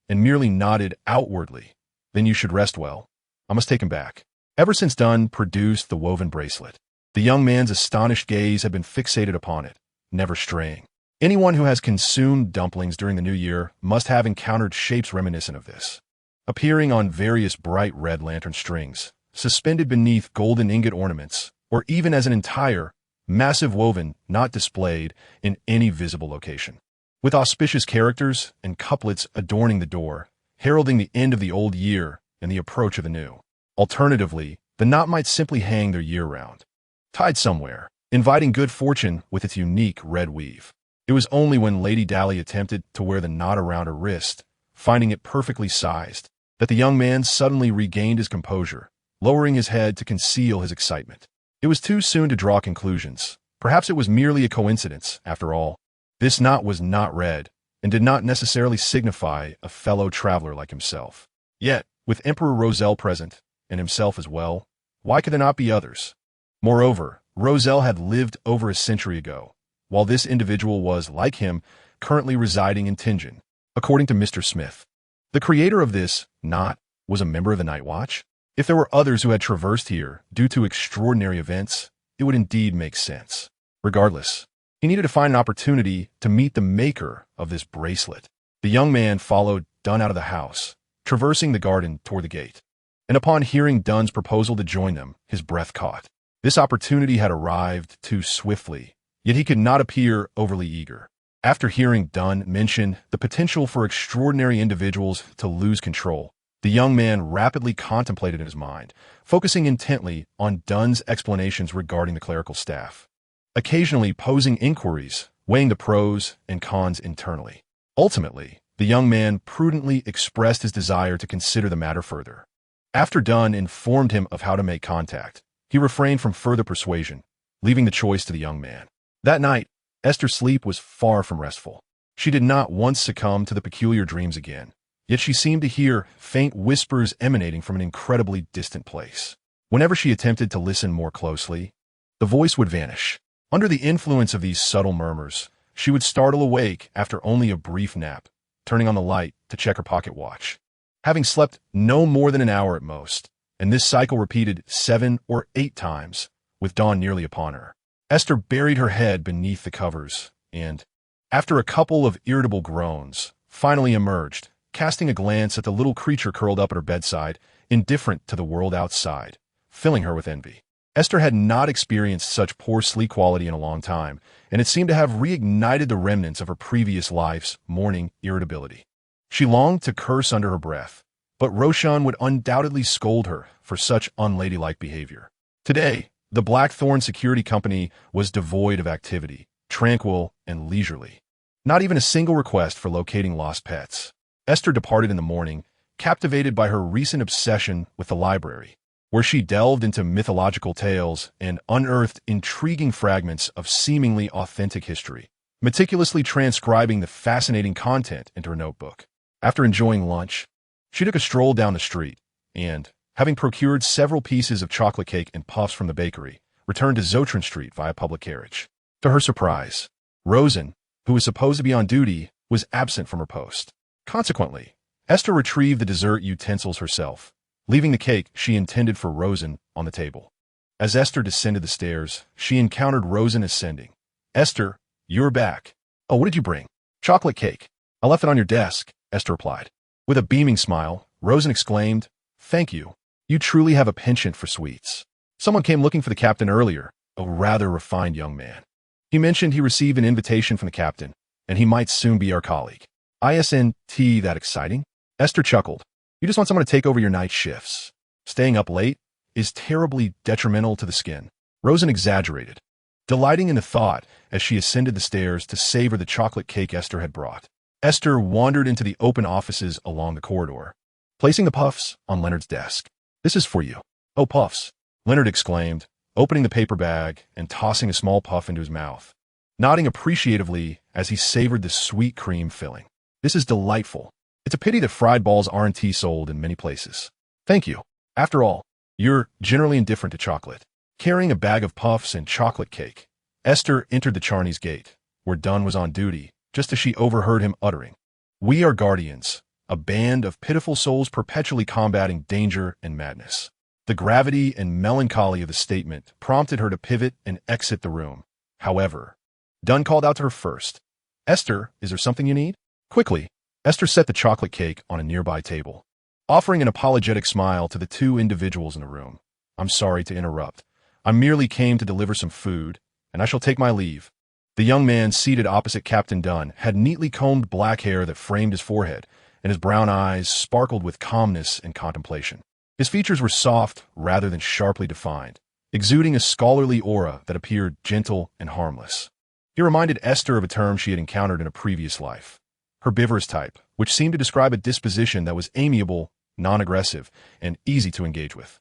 [SPEAKER 1] and merely nodded outwardly. Then you should rest well. I must take him back. Ever since Dunn produced the woven bracelet, the young man's astonished gaze had been fixated upon it, never straying. Anyone who has consumed dumplings during the new year must have encountered shapes reminiscent of this, appearing on various bright red lantern strings, suspended beneath golden ingot ornaments, or even as an entire, massive woven not displayed in any visible location. With auspicious characters and couplets adorning the door, heralding the end of the old year and the approach of the new. Alternatively, the knot might simply hang there year-round, tied somewhere, inviting good fortune with its unique red weave. It was only when Lady Dally attempted to wear the knot around her wrist, finding it perfectly sized, that the young man suddenly regained his composure, lowering his head to conceal his excitement. It was too soon to draw conclusions. Perhaps it was merely a coincidence, after all. This knot was not red, and did not necessarily signify a fellow traveler like himself. Yet, with Emperor Roselle present, and himself as well, why could there not be others? Moreover, Roselle had lived over a century ago, while this individual was, like him, currently residing in Tingen, according to Mr. Smith. The creator of this knot was a member of the Nightwatch. If there were others who had traversed here due to extraordinary events, it would indeed make sense. Regardless, he needed to find an opportunity to meet the maker of this bracelet. The young man followed Dunn out of the house, traversing the garden toward the gate. And upon hearing Dunn's proposal to join them, his breath caught. This opportunity had arrived too swiftly, yet he could not appear overly eager. After hearing Dunn mention the potential for extraordinary individuals to lose control, the young man rapidly contemplated in his mind, focusing intently on Dunn's explanations regarding the clerical staff, occasionally posing inquiries, weighing the pros and cons internally. Ultimately, the young man prudently expressed his desire to consider the matter further. After Dunn informed him of how to make contact, he refrained from further persuasion, leaving the choice to the young man. That night, Aiste's sleep was far from restful. She did not once succumb to the peculiar dreams again, yet she seemed to hear faint whispers emanating from an incredibly distant place. Whenever she attempted to listen more closely, the voice would vanish. Under the influence of these subtle murmurs, she would startle awake after only a brief nap, turning on the light to check her pocket watch. Having slept no more than an hour at most, and this cycle repeated 7 or 8 times, with dawn nearly upon her, Aiste buried her head beneath the covers and, after a couple of irritable groans, finally emerged, casting a glance at the little creature curled up at her bedside, indifferent to the world outside, filling her with envy. Aiste had not experienced such poor sleep quality in a long time, and it seemed to have reignited the remnants of her previous life's morning irritability. She longed to curse under her breath, but Roshan would undoubtedly scold her for such unladylike behavior. Today, the Blackthorn Security Company was devoid of activity, tranquil and leisurely. Not even a single request for locating lost pets. Aiste departed in the morning, captivated by her recent obsession with the library, where she delved into mythological tales and unearthed intriguing fragments of seemingly authentic history, meticulously transcribing the fascinating content into her notebook. After enjoying lunch, she took a stroll down the street and, having procured several pieces of chocolate cake and puffs from the bakery, returned to Zotrin Street via public carriage. To her surprise, Rosen, who was supposed to be on duty, was absent from her post. Consequently, Aiste retrieved the dessert utensils herself, leaving the cake she intended for Rosen on the table. As Aiste descended the stairs, she encountered Rosen ascending. "Aiste, you're back. Oh, what did you bring?" "Chocolate cake. I left it on your desk," Aiste replied. With a beaming smile, Rosen exclaimed, "Thank you. You truly have a penchant for sweets. Someone came looking for the captain earlier, a rather refined young man. He mentioned he received an invitation from the captain, and he might soon be our colleague." "Isn't that exciting?" Aiste chuckled. "You just want someone to take over your night shifts. Staying up late is terribly detrimental to the skin." Rosen exaggerated, delighting in the thought as she ascended the stairs to savor the chocolate cake Aiste had brought. Aiste wandered into the open offices along the corridor, placing the puffs on Leonard's desk. "This is for you." "Oh, puffs," Leonard exclaimed, opening the paper bag and tossing a small puff into his mouth, nodding appreciatively as he savored the sweet cream filling. "This is delightful. It's a pity that fried balls aren't sold in many places." "Thank you. After all, you're generally indifferent to chocolate." Carrying a bag of puffs and chocolate cake, Aiste entered the Chanis Gate, where Dunn was on duty, just as she overheard him uttering, "We are guardians, a band of pitiful souls perpetually combating danger and madness." The gravity and melancholy of the statement prompted her to pivot and exit the room. However, Dunn called out to her first. "Aiste, is there something you need?" Quickly, Aiste set the chocolate cake on a nearby table, offering an apologetic smile to the 2 individuals in the room. "I'm sorry to interrupt. I merely came to deliver some food, and I shall take my leave." The young man seated opposite Captain Dunn had neatly combed black hair that framed his forehead, and his brown eyes sparkled with calmness and contemplation. His features were soft rather than sharply defined, exuding a scholarly aura that appeared gentle and harmless. He reminded Aiste of a term she had encountered in a previous life, herbivorous type, which seemed to describe a disposition that was amiable, non-aggressive, and easy to engage with.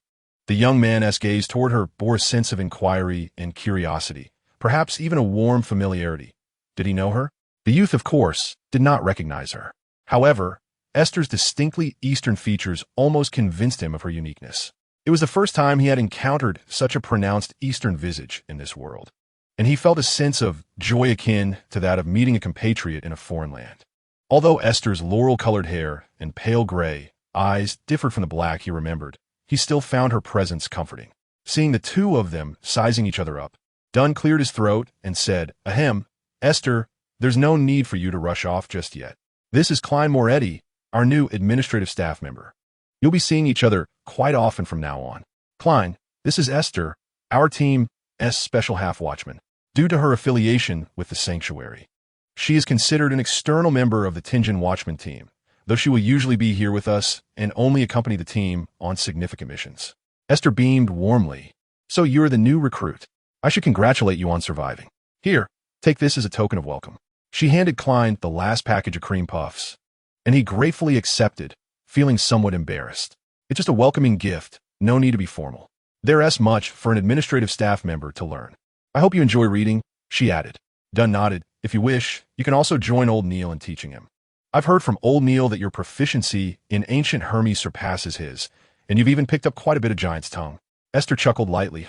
[SPEAKER 1] The young man's gaze toward her bore a sense of inquiry and curiosity, perhaps even a warm familiarity. Did he know her? The youth, of course, did not recognize her. However, Aiste's distinctly Eastern features almost convinced him of her uniqueness. It was the first time he had encountered such a pronounced Eastern visage in this world, and he felt a sense of joy akin to that of meeting a compatriot in a foreign land. Although Aiste's laurel-colored hair and pale gray eyes differed from the black he remembered, he still found her presence comforting. Seeing the two of them sizing each other up, Dunn cleared his throat and said, "Ahem, Aiste, there's no need for you to rush off just yet. This is Klein Moretti, our new administrative staff member. You'll be seeing each other quite often from now on. Klein, this is Aiste, our team's special half-watchman. Due to her affiliation with the sanctuary, she is considered an external member of the Tianjin Watchman team, though she will usually be here with us and only accompany the team on significant missions." Aiste beamed warmly. "So you're the new recruit. I should congratulate you on surviving. Here, take this as a token of welcome." She handed Klein the last package of cream puffs, and he gratefully accepted, feeling somewhat embarrassed. "It's just a welcoming gift, no need to be formal. There's much for an administrative staff member to learn. I hope you enjoy reading," she added. Dunn nodded. "If you wish, you can also join Old Neil in teaching him. I've heard from Old Neil that your proficiency in ancient Hermes surpasses his, and you've even picked up quite a bit of giant's tongue." Aiste chuckled lightly.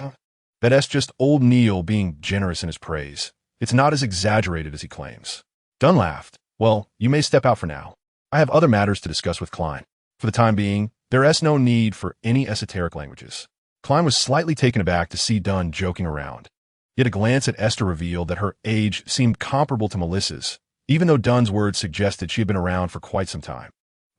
[SPEAKER 1] That's just Old Neil being generous in his praise. It's not as exaggerated as he claims." Dunn laughed. "Well, you may step out for now. I have other matters to discuss with Klein. For the time being, there's no need for any esoteric languages." Klein was slightly taken aback to see Dunn joking around. Yet a glance at Aiste revealed that her age seemed comparable to Melissa's, even though Dunn's words suggested she had been around for quite some time.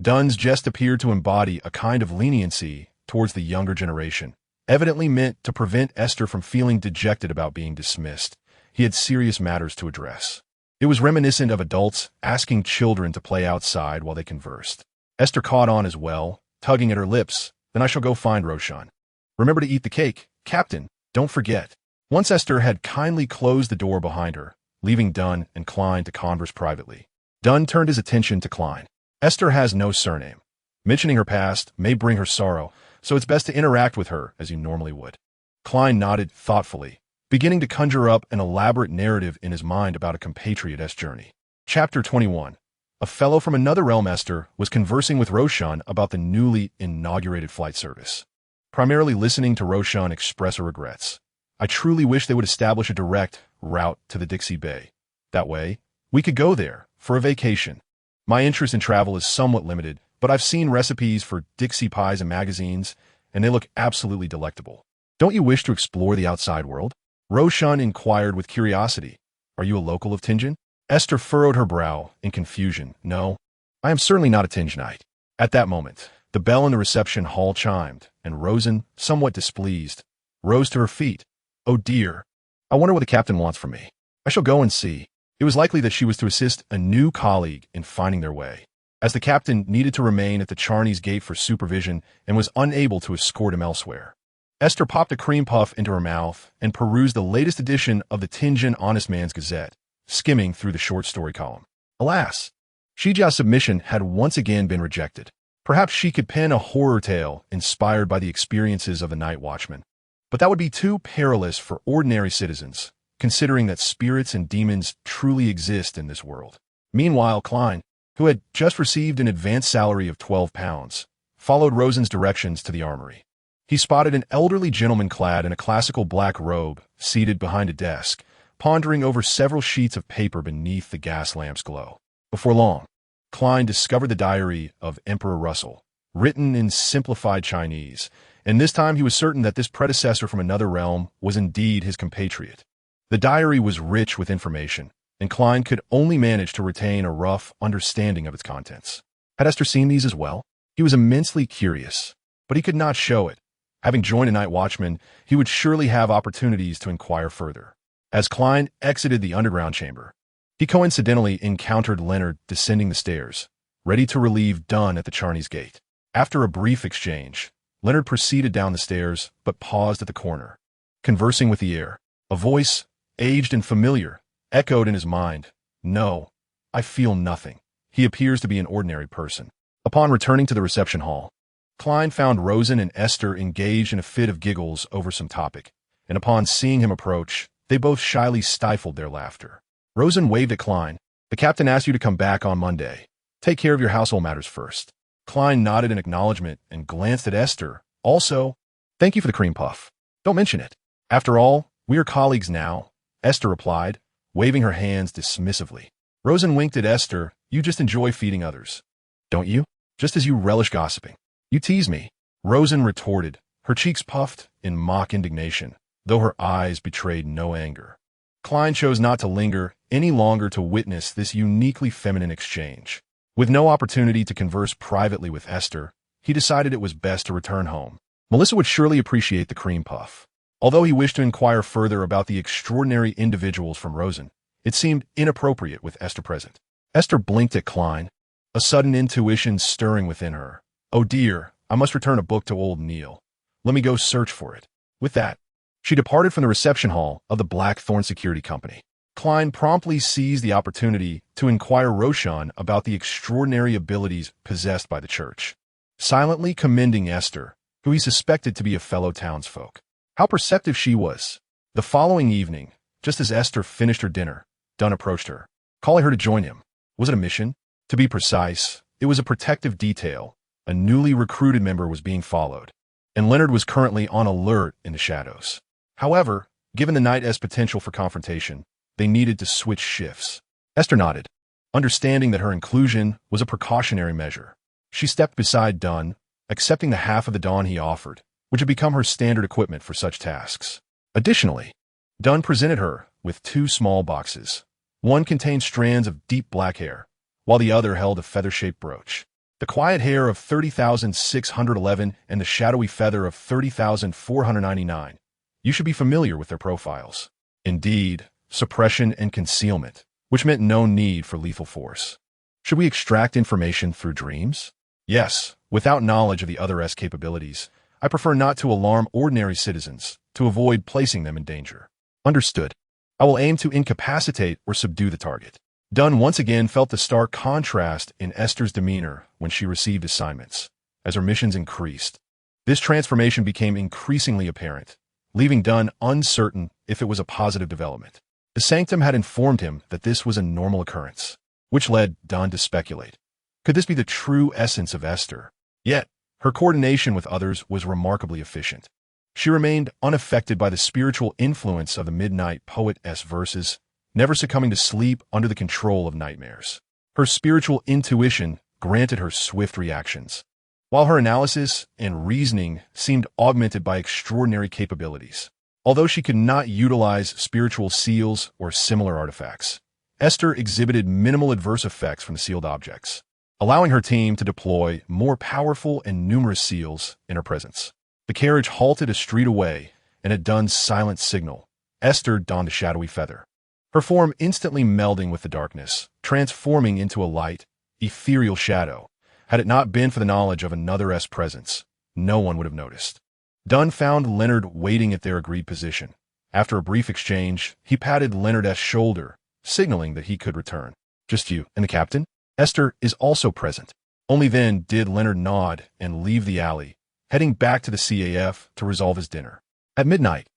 [SPEAKER 1] Dunn's jest appeared to embody a kind of leniency towards the younger generation, evidently meant to prevent Aiste from feeling dejected about being dismissed. He had serious matters to address. It was reminiscent of adults asking children to play outside while they conversed. Aiste caught on as well, tugging at her lips. "Then I shall go find Roshan. Remember to eat the cake, Captain, don't forget." Once Aiste had kindly closed the door behind her, leaving Dunn and Klein to converse privately, Dunn turned his attention to Klein. "Aiste has no surname. Mentioning her past may bring her sorrow, so it's best to interact with her as you normally would." Klein nodded thoughtfully, beginning to conjure up an elaborate narrative in his mind about a compatriot's journey. Chapter 21. A fellow from another realm. Aiste was conversing with Roshan about the newly inaugurated flight service, primarily listening to Roshan express her regrets. "I truly wish they would establish a direct route to the Dixie Bay. That way, we could go there for a vacation. My interest in travel is somewhat limited, but I've seen recipes for Dixie pies in magazines, and they look absolutely delectable. Don't you wish to explore the outside world?" Roshan inquired with curiosity. "Are you a local of Tianjin?" Aiste furrowed her brow in confusion. "No, I am certainly not a Tianjinite." At that moment, the bell in the reception hall chimed, and Rosen, somewhat displeased, rose to her feet. "Oh dear, I wonder what the captain wants from me. I shall go and see." It was likely that she was to assist a new colleague in finding their way, as the captain needed to remain at the Chanis Gate for supervision and was unable to escort him elsewhere. Aiste popped a cream puff into her mouth and perused the latest edition of the Tianjin Honest Man's Gazette, skimming through the short story column. Alas, Shijia's submission had once again been rejected. Perhaps she could pen a horror tale inspired by the experiences of the Night Watchman, but that would be too perilous for ordinary citizens, considering that spirits and demons truly exist in this world. Meanwhile, Klein, who had just received an advance salary of 12 pounds, followed Rosen's directions to the armory. He spotted an elderly gentleman clad in a classical black robe, seated behind a desk, pondering over several sheets of paper beneath the gas lamp's glow. Before long, Klein discovered the diary of Emperor Russell, written in simplified Chinese, and this time he was certain that this predecessor from another realm was indeed his compatriot. The diary was rich with information, and Klein could only manage to retain a rough understanding of its contents. Had Aiste seen these as well? He was immensely curious, but he could not show it. Having joined a Night Watchman, he would surely have opportunities to inquire further. As Klein exited the underground chamber, he coincidentally encountered Leonard descending the stairs, ready to relieve Dunn at the Chanis Gate. After a brief exchange, Leonard proceeded down the stairs, but paused at the corner, conversing with the air. A voice, aged and familiar, echoed in his mind. "No, I feel nothing. He appears to be an ordinary person." Upon returning to the reception hall, Klein found Rosen and Aiste engaged in a fit of giggles over some topic, and upon seeing him approach, they both shyly stifled their laughter. Rosen waved at Klein. "The captain asked you to come back on Monday. Take care of your household matters first." Klein nodded in acknowledgement and glanced at Aiste. "Also, Thank you for the cream puff. Don't mention it. After all, we are colleagues now, Aiste replied, waving her hands dismissively. Rosen winked at Aiste. You just enjoy feeding others, don't you? Just as you relish gossiping. You tease me, Rosen retorted, her cheeks puffed in mock indignation, though her eyes betrayed no anger. Klein chose not to linger any longer to witness this uniquely feminine exchange. With no opportunity to converse privately with Aiste, he decided it was best to return home. Melissa would surely appreciate the cream puff. Although he wished to inquire further about the extraordinary individuals from Rosen, it seemed inappropriate with Aiste present. Aiste blinked at Klein, a sudden intuition stirring within her. Oh dear, I must return a book to old Neil. Let me go search for it. With that, she departed from the reception hall of the Blackthorn Security Company. Klein promptly seized the opportunity to inquire Roshan about the extraordinary abilities possessed by the church, silently commending Aiste, who he suspected to be a fellow townsfolk. How perceptive she was. The following evening, just as Aiste finished her dinner, Dunn approached her, calling her to join him. Was it a mission? To be precise, it was a protective detail. A newly recruited member was being followed, and Leonard was currently on alert in the shadows. However, given the night's potential for confrontation, they needed to switch shifts. Aiste nodded, understanding that her inclusion was a precautionary measure. She stepped beside Dunn, accepting the half of the dawn he offered, which had become her standard equipment for such tasks. Additionally, Dunn presented her with 2 small boxes. One contained strands of deep black hair, while the other held a feather-shaped brooch. The quiet hair of 30,611 and the shadowy feather of 30,499. You should be familiar with their profiles. Indeed, suppression and concealment, which meant no need for lethal force. Should we extract information through dreams? Yes, without knowledge of the other's capabilities. I prefer not to alarm ordinary citizens, to avoid placing them in danger. Understood. I will aim to incapacitate or subdue the target. Dunn once again felt the stark contrast in Aiste's demeanor when she received assignments. As her missions increased, this transformation became increasingly apparent, leaving Dunn uncertain if it was a positive development. The Sanctum had informed him that this was a normal occurrence, which led Dunn to speculate. Could this be the true essence of Aiste? Yet, her coordination with others was remarkably efficient. She remained unaffected by the spiritual influence of the midnight poet's verses, never succumbing to sleep under the control of nightmares. Her spiritual intuition granted her swift reactions, while her analysis and reasoning seemed augmented by extraordinary capabilities. Although she could not utilize spiritual seals or similar artifacts, Aiste exhibited minimal adverse effects from the sealed objects, allowing her team to deploy more powerful and numerous seals in her presence. The carriage halted a street away, and at Dunn's silent signal, Aiste donned a shadowy feather, her form instantly melding with the darkness, transforming into a light, ethereal shadow. Had it not been for the knowledge of another's presence, no one would have noticed. Dunn found Leonard waiting at their agreed position. After a brief exchange, he patted Leonard's shoulder, signaling that he could return. Just you and the captain? Aiste is also present. Only then did Leonard nod and leave the alley, heading back to the CAF to resolve his dinner. At midnight,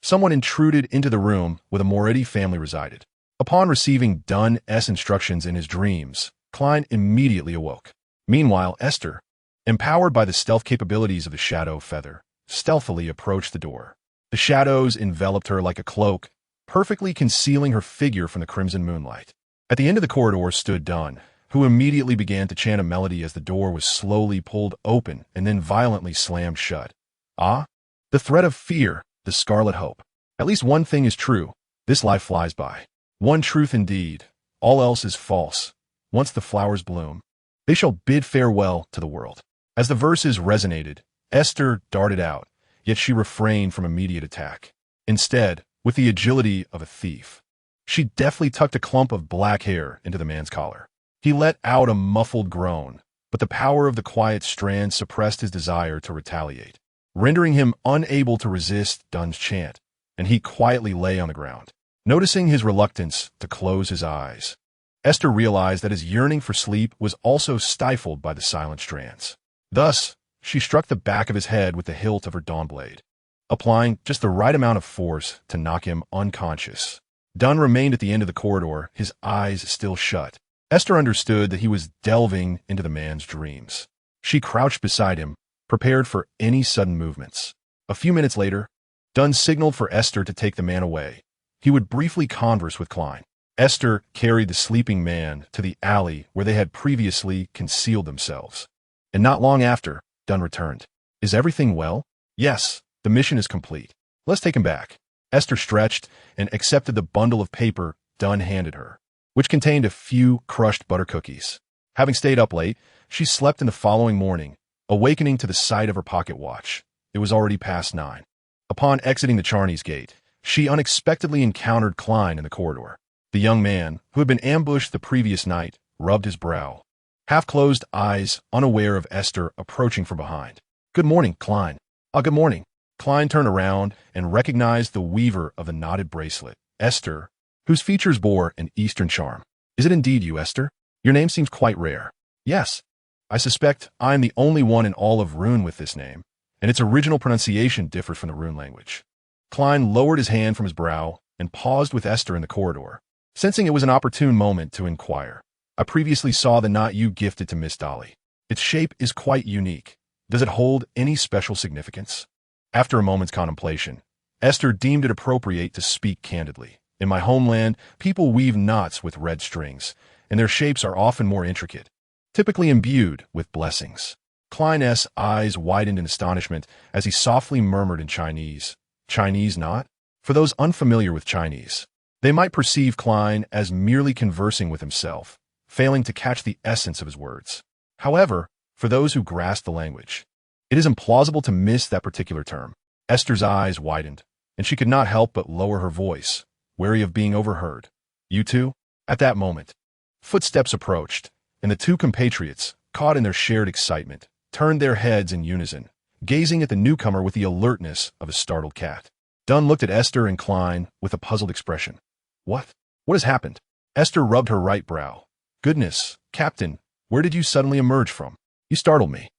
[SPEAKER 1] someone intruded into the room where the Moretti family resided. Upon receiving Dunn's instructions in his dreams, Klein immediately awoke. Meanwhile, Aiste, empowered by the stealth capabilities of the shadow feather, stealthily approached the door. The shadows enveloped her like a cloak, perfectly concealing her figure from the crimson moonlight. At the end of the corridor stood Dunn, who immediately began to chant a melody as the door was slowly pulled open and then violently slammed shut. Ah, the threat of fear, the scarlet hope. At least one thing is true, this life flies by. One truth indeed, all else is false. Once the flowers bloom, they shall bid farewell to the world. As the verses resonated, Aiste darted out, yet she refrained from immediate attack. Instead, with the agility of a thief, she deftly tucked a clump of black hair into the man's collar. He let out a muffled groan, but the power of the quiet strand suppressed his desire to retaliate, rendering him unable to resist Dunn's chant, and he quietly lay on the ground. Noticing his reluctance to close his eyes, Aiste realized that his yearning for sleep was also stifled by the silent strands. Thus, she struck the back of his head with the hilt of her dawn blade, applying just the right amount of force to knock him unconscious. Dunn remained at the end of the corridor, his eyes still shut. Aiste understood that he was delving into the man's dreams. She crouched beside him, prepared for any sudden movements. A few minutes later, Dunn signaled for Aiste to take the man away. He would briefly converse with Klein. Aiste carried the sleeping man to the alley where they had previously concealed themselves. And not long after, Dunn returned. Is everything well? Yes, the mission is complete. Let's take him back. Aiste stretched and accepted the bundle of paper Dunn handed her, which contained a few crushed butter cookies. Having stayed up late, she slept in the following morning, awakening to the sight of her pocket watch. It was already past 9. Upon exiting the Chanis Gate, she unexpectedly encountered Klein in the corridor. The young man, who had been ambushed the previous night, rubbed his brow, half-closed eyes, unaware of Aiste approaching from behind. Good morning, Klein. Good morning. Klein turned around and recognized the weaver of the knotted bracelet, Aiste, whose features bore an Eastern charm. Is it indeed you, Aiste? Your name seems quite rare. Yes. I suspect I am the only one in all of Rune with this name, and its original pronunciation differs from the Rune language. Klein lowered his hand from his brow and paused with Aiste in the corridor, sensing it was an opportune moment to inquire. I previously saw the knot you gifted to Miss Dolly. Its shape is quite unique. Does it hold any special significance? After a moment's contemplation, Aiste deemed it appropriate to speak candidly. In my homeland, people weave knots with red strings, and their shapes are often more intricate, typically imbued with blessings. Klein's eyes widened in astonishment as he softly murmured in Chinese, Chinese knot? For those unfamiliar with Chinese, they might perceive Klein as merely conversing with himself, failing to catch the essence of his words. However, for those who grasp the language, it is implausible to miss that particular term. Aiste's eyes widened, and she could not help but lower her voice, wary of being overheard. You two? At that moment, footsteps approached, and the two compatriots, caught in their shared excitement, turned their heads in unison, gazing at the newcomer with the alertness of a startled cat. Dunn looked at Aiste and Klein with a puzzled expression. What? What has happened? Aiste rubbed her right brow. Goodness, Captain, where did you suddenly emerge from? You startled me.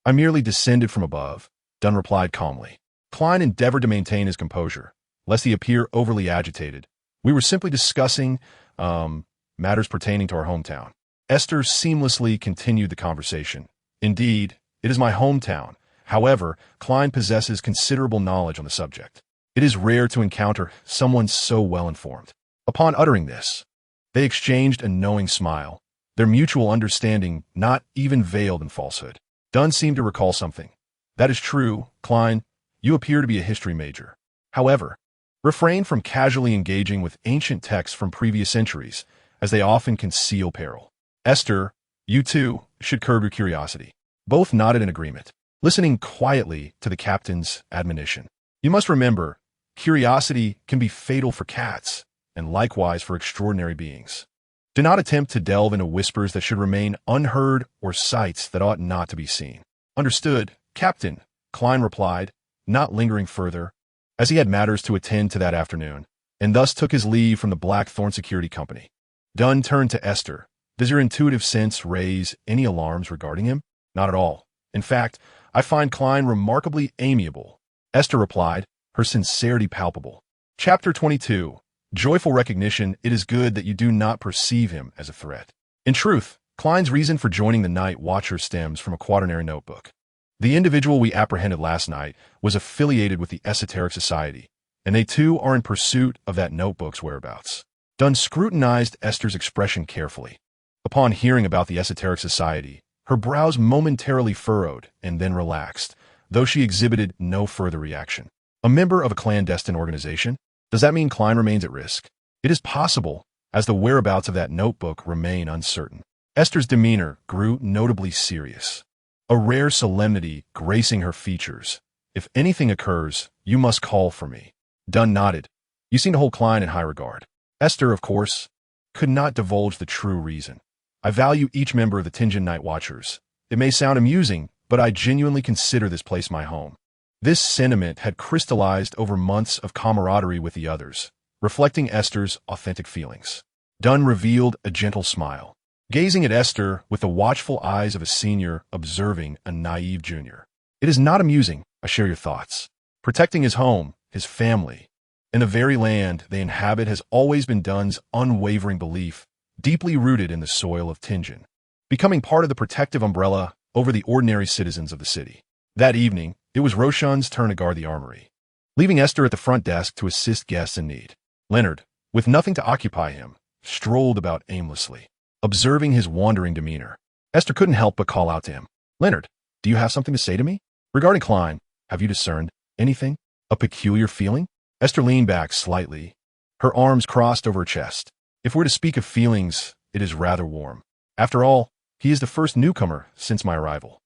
[SPEAKER 1] I merely descended from above, Dunn replied calmly. Klein endeavored to maintain his composure, lest he appear overly agitated. We were simply discussing, matters pertaining to our hometown. Aiste seamlessly continued the conversation. Indeed, it is my hometown. However, Klein possesses considerable knowledge on the subject. It is rare to encounter someone so well-informed. Upon uttering this, they exchanged a knowing smile, their mutual understanding not even veiled in falsehood. Dunn seemed to recall something. That is true, Klein. You appear to be a history major. However, refrain from casually engaging with ancient texts from previous centuries, as they often conceal peril. Aiste, you too should curb your curiosity. Both nodded in agreement, listening quietly to the captain's admonition. You must remember, curiosity can be fatal for cats, and likewise for extraordinary beings. Do not attempt to delve into whispers that should remain unheard or sights that ought not to be seen. Understood, Captain, Klein replied, not lingering further, as he had matters to attend to that afternoon, and thus took his leave from the Blackthorn Security Company. Dunn turned to Aiste. Does your intuitive sense raise any alarms regarding him? Not at all. In fact, I find Klein remarkably amiable. Aiste replied, her sincerity palpable. Chapter 22. Joyful recognition. It is good that you do not perceive him as a threat. In truth, Klein's reason for joining the Night Watcher stems from a quaternary notebook. The individual we apprehended last night was affiliated with the Esoteric Society, and they too are in pursuit of that notebook's whereabouts. Dunn scrutinized Aiste's expression carefully. Upon hearing about the Esoteric Society, her brows momentarily furrowed and then relaxed, though she exhibited no further reaction. A member of a clandestine organization? Does that mean Klein remains at risk? It is possible, as the whereabouts of that notebook remain uncertain. Aiste's demeanor grew notably serious, a rare solemnity gracing her features. If anything occurs, you must call for me. Dunn nodded. You seem to hold Klein in high regard. Aiste, of course, could not divulge the true reason. I value each member of the Tinjin Night Watchers. It may sound amusing, but I genuinely consider this place my home. This sentiment had crystallized over months of camaraderie with the others, reflecting Aiste's authentic feelings. Dunn revealed a gentle smile, gazing at Aiste with the watchful eyes of a senior observing a naive junior. It is not amusing, I share your thoughts. Protecting his home, his family, and the very land they inhabit has always been Dunn's unwavering belief, deeply rooted in the soil of Tinjin, becoming part of the protective umbrella over the ordinary citizens of the city. That evening, It was Roshan's turn to guard the armory, leaving Esther at the front desk to assist guests in need. Leonard, with nothing to occupy him, strolled about aimlessly, observing his wandering demeanor. Esther couldn't help but call out to him. Leonard, do you have something to say to me? Regarding Klein, have you discerned anything? A peculiar feeling? Esther leaned back slightly, her arms crossed over her chest. If we're to speak of feelings, it is rather warm. After all, he is the first newcomer since my arrival.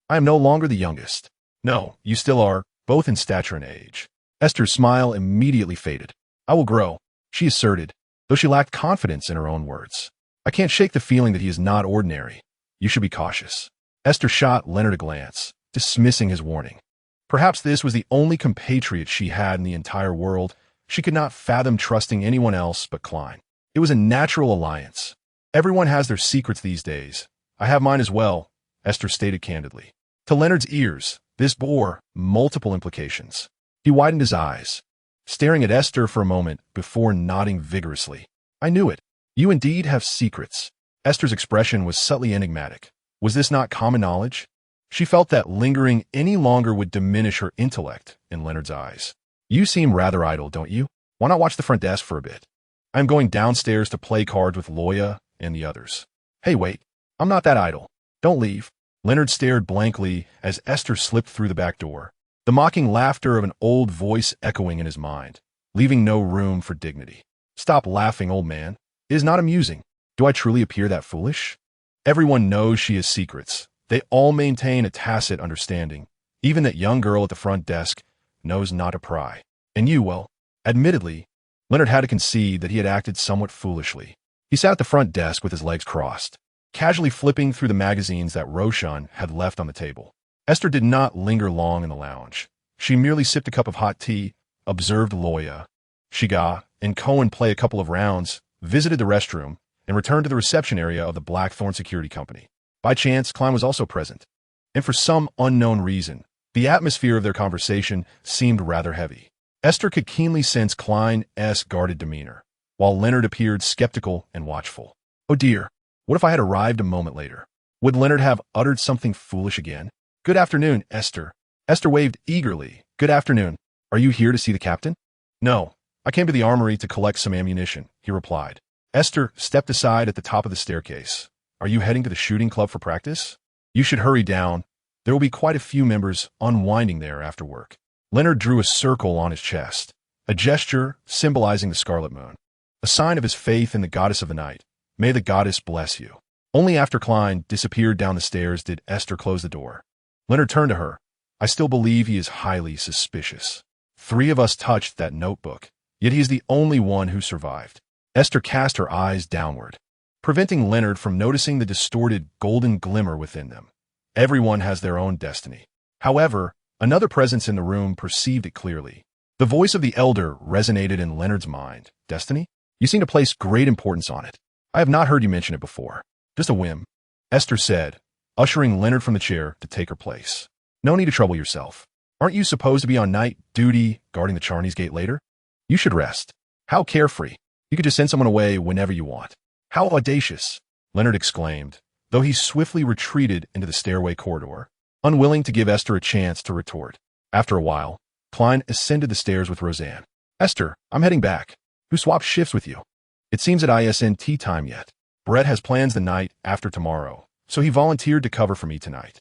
[SPEAKER 1] I am no longer the youngest. No, you still are, both in stature and age. Esther's smile immediately faded. I will grow, she asserted, though she lacked confidence in her own words. I can't shake the feeling that he is not ordinary. You should be cautious. Esther shot Leonard a glance, dismissing his warning. Perhaps this was the only compatriot she had in the entire world. She could not fathom trusting anyone else but Klein. It was a natural alliance. Everyone has their secrets these days. I have mine as well, Esther stated candidly. To Leonard's ears, this bore multiple implications. He widened his eyes, staring at Esther for a moment before nodding vigorously. I knew it. You indeed have secrets. Esther's expression was subtly enigmatic. Was this not common knowledge? She felt that lingering any longer would diminish her intellect in Leonard's eyes. You seem rather idle, don't you? Why not watch the front desk for a bit? I'm going downstairs to play cards with Loya and the others. Hey, wait. I'm not that idle. Don't leave. Leonard stared blankly as Esther slipped through the back door, the mocking laughter of an old voice echoing in his mind, leaving no room for dignity. Stop laughing, old man. It is not amusing. Do I truly appear that foolish? Everyone knows she has secrets. They all maintain a tacit understanding. Even that young girl at the front desk knows not to pry. And you, well, admittedly, Leonard had to concede that he had acted somewhat foolishly. He sat at the front desk with his legs crossed, casually flipping through the magazines that Roshan had left on the table. Esther did not linger long in the lounge. She merely sipped a cup of hot tea, observed Loya, Shiga, and Cohen play a couple of rounds, visited the restroom, and returned to the reception area of the Blackthorn Security Company. By chance, Klein was also present, and for some unknown reason, the atmosphere of their conversation seemed rather heavy. Esther could keenly sense Klein's guarded demeanor, while Leonard appeared skeptical and watchful. Oh dear, what if I had arrived a moment later? Would Leonard have uttered something foolish again? Good afternoon, Esther. Esther waved eagerly. Good afternoon. Are you here to see the captain? No, I came to the armory to collect some ammunition, he replied. Esther stepped aside at the top of the staircase. Are you heading to the shooting club for practice? You should hurry down. There will be quite a few members unwinding there after work. Leonard drew a circle on his chest, a gesture symbolizing the Scarlet Moon, a sign of his faith in the goddess of the night. May the goddess bless you. Only after Klein disappeared down the stairs did Esther close the door. Leonard turned to her. I still believe he is highly suspicious. 3 of us touched that notebook, yet he is the only one who survived. Esther cast her eyes downward, preventing Leonard from noticing the distorted golden glimmer within them. Everyone has their own destiny. However, another presence in the room perceived it clearly. The voice of the elder resonated in Leonard's mind. Destiny? You seem to place great importance on it. I have not heard you mention it before. Just a whim, Esther said, ushering Leonard from the chair to take her place. No need to trouble yourself. Aren't you supposed to be on night duty guarding the Chanis Gate later? You should rest. How carefree. You could just send someone away whenever you want. How audacious, Leonard exclaimed, though he swiftly retreated into the stairway corridor, unwilling to give Esther a chance to retort. After a while, Klein ascended the stairs with Roseanne. Esther, I'm heading back. Who swapped shifts with you? It seems that ISN tea time yet. Brett has plans the night after tomorrow, so he volunteered to cover for me tonight.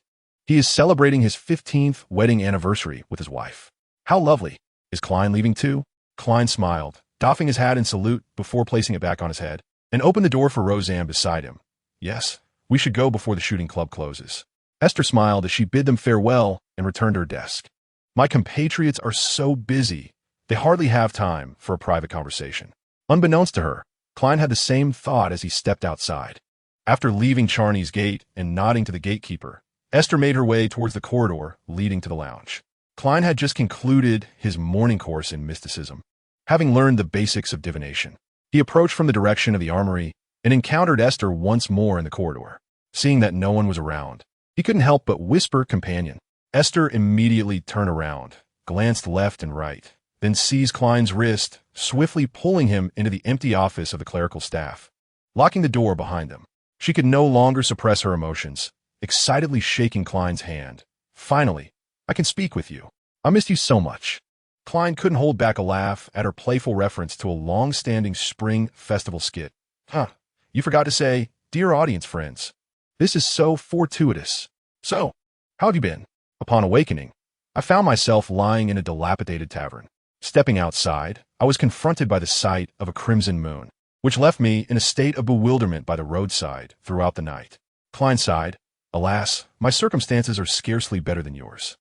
[SPEAKER 1] He is celebrating his 15th wedding anniversary with his wife. How lovely. Is Klein leaving too? Klein smiled, doffing his hat in salute before placing it back on his head, and opened the door for Roseanne beside him. Yes, we should go before the shooting club closes. Esther smiled as she bid them farewell and returned to her desk. My compatriots are so busy, they hardly have time for a private conversation. Unbeknownst to her, Klein had the same thought as he stepped outside. After leaving Chanis Gate and nodding to the gatekeeper, Esther made her way towards the corridor leading to the lounge. Klein had just concluded his morning course in mysticism, having learned the basics of divination. He approached from the direction of the armory and encountered Esther once more in the corridor. Seeing that no one was around, he couldn't help but whisper companion. Esther immediately turned around, glanced left and right, then seized Klein's wrist, swiftly pulling him into the empty office of the clerical staff, locking the door behind them. She could no longer suppress her emotions, excitedly shaking Klein's hand. Finally, I can speak with you. I missed you so much. Klein couldn't hold back a laugh at her playful reference to a long-standing spring festival skit. Huh, you forgot to say, dear audience friends. This is so fortuitous. So, how have you been? Upon awakening, I found myself lying in a dilapidated tavern. Stepping outside, I was confronted by the sight of a crimson moon, which left me in a state of bewilderment by the roadside throughout the night. Klein sighed, alas, my circumstances are scarcely better than yours.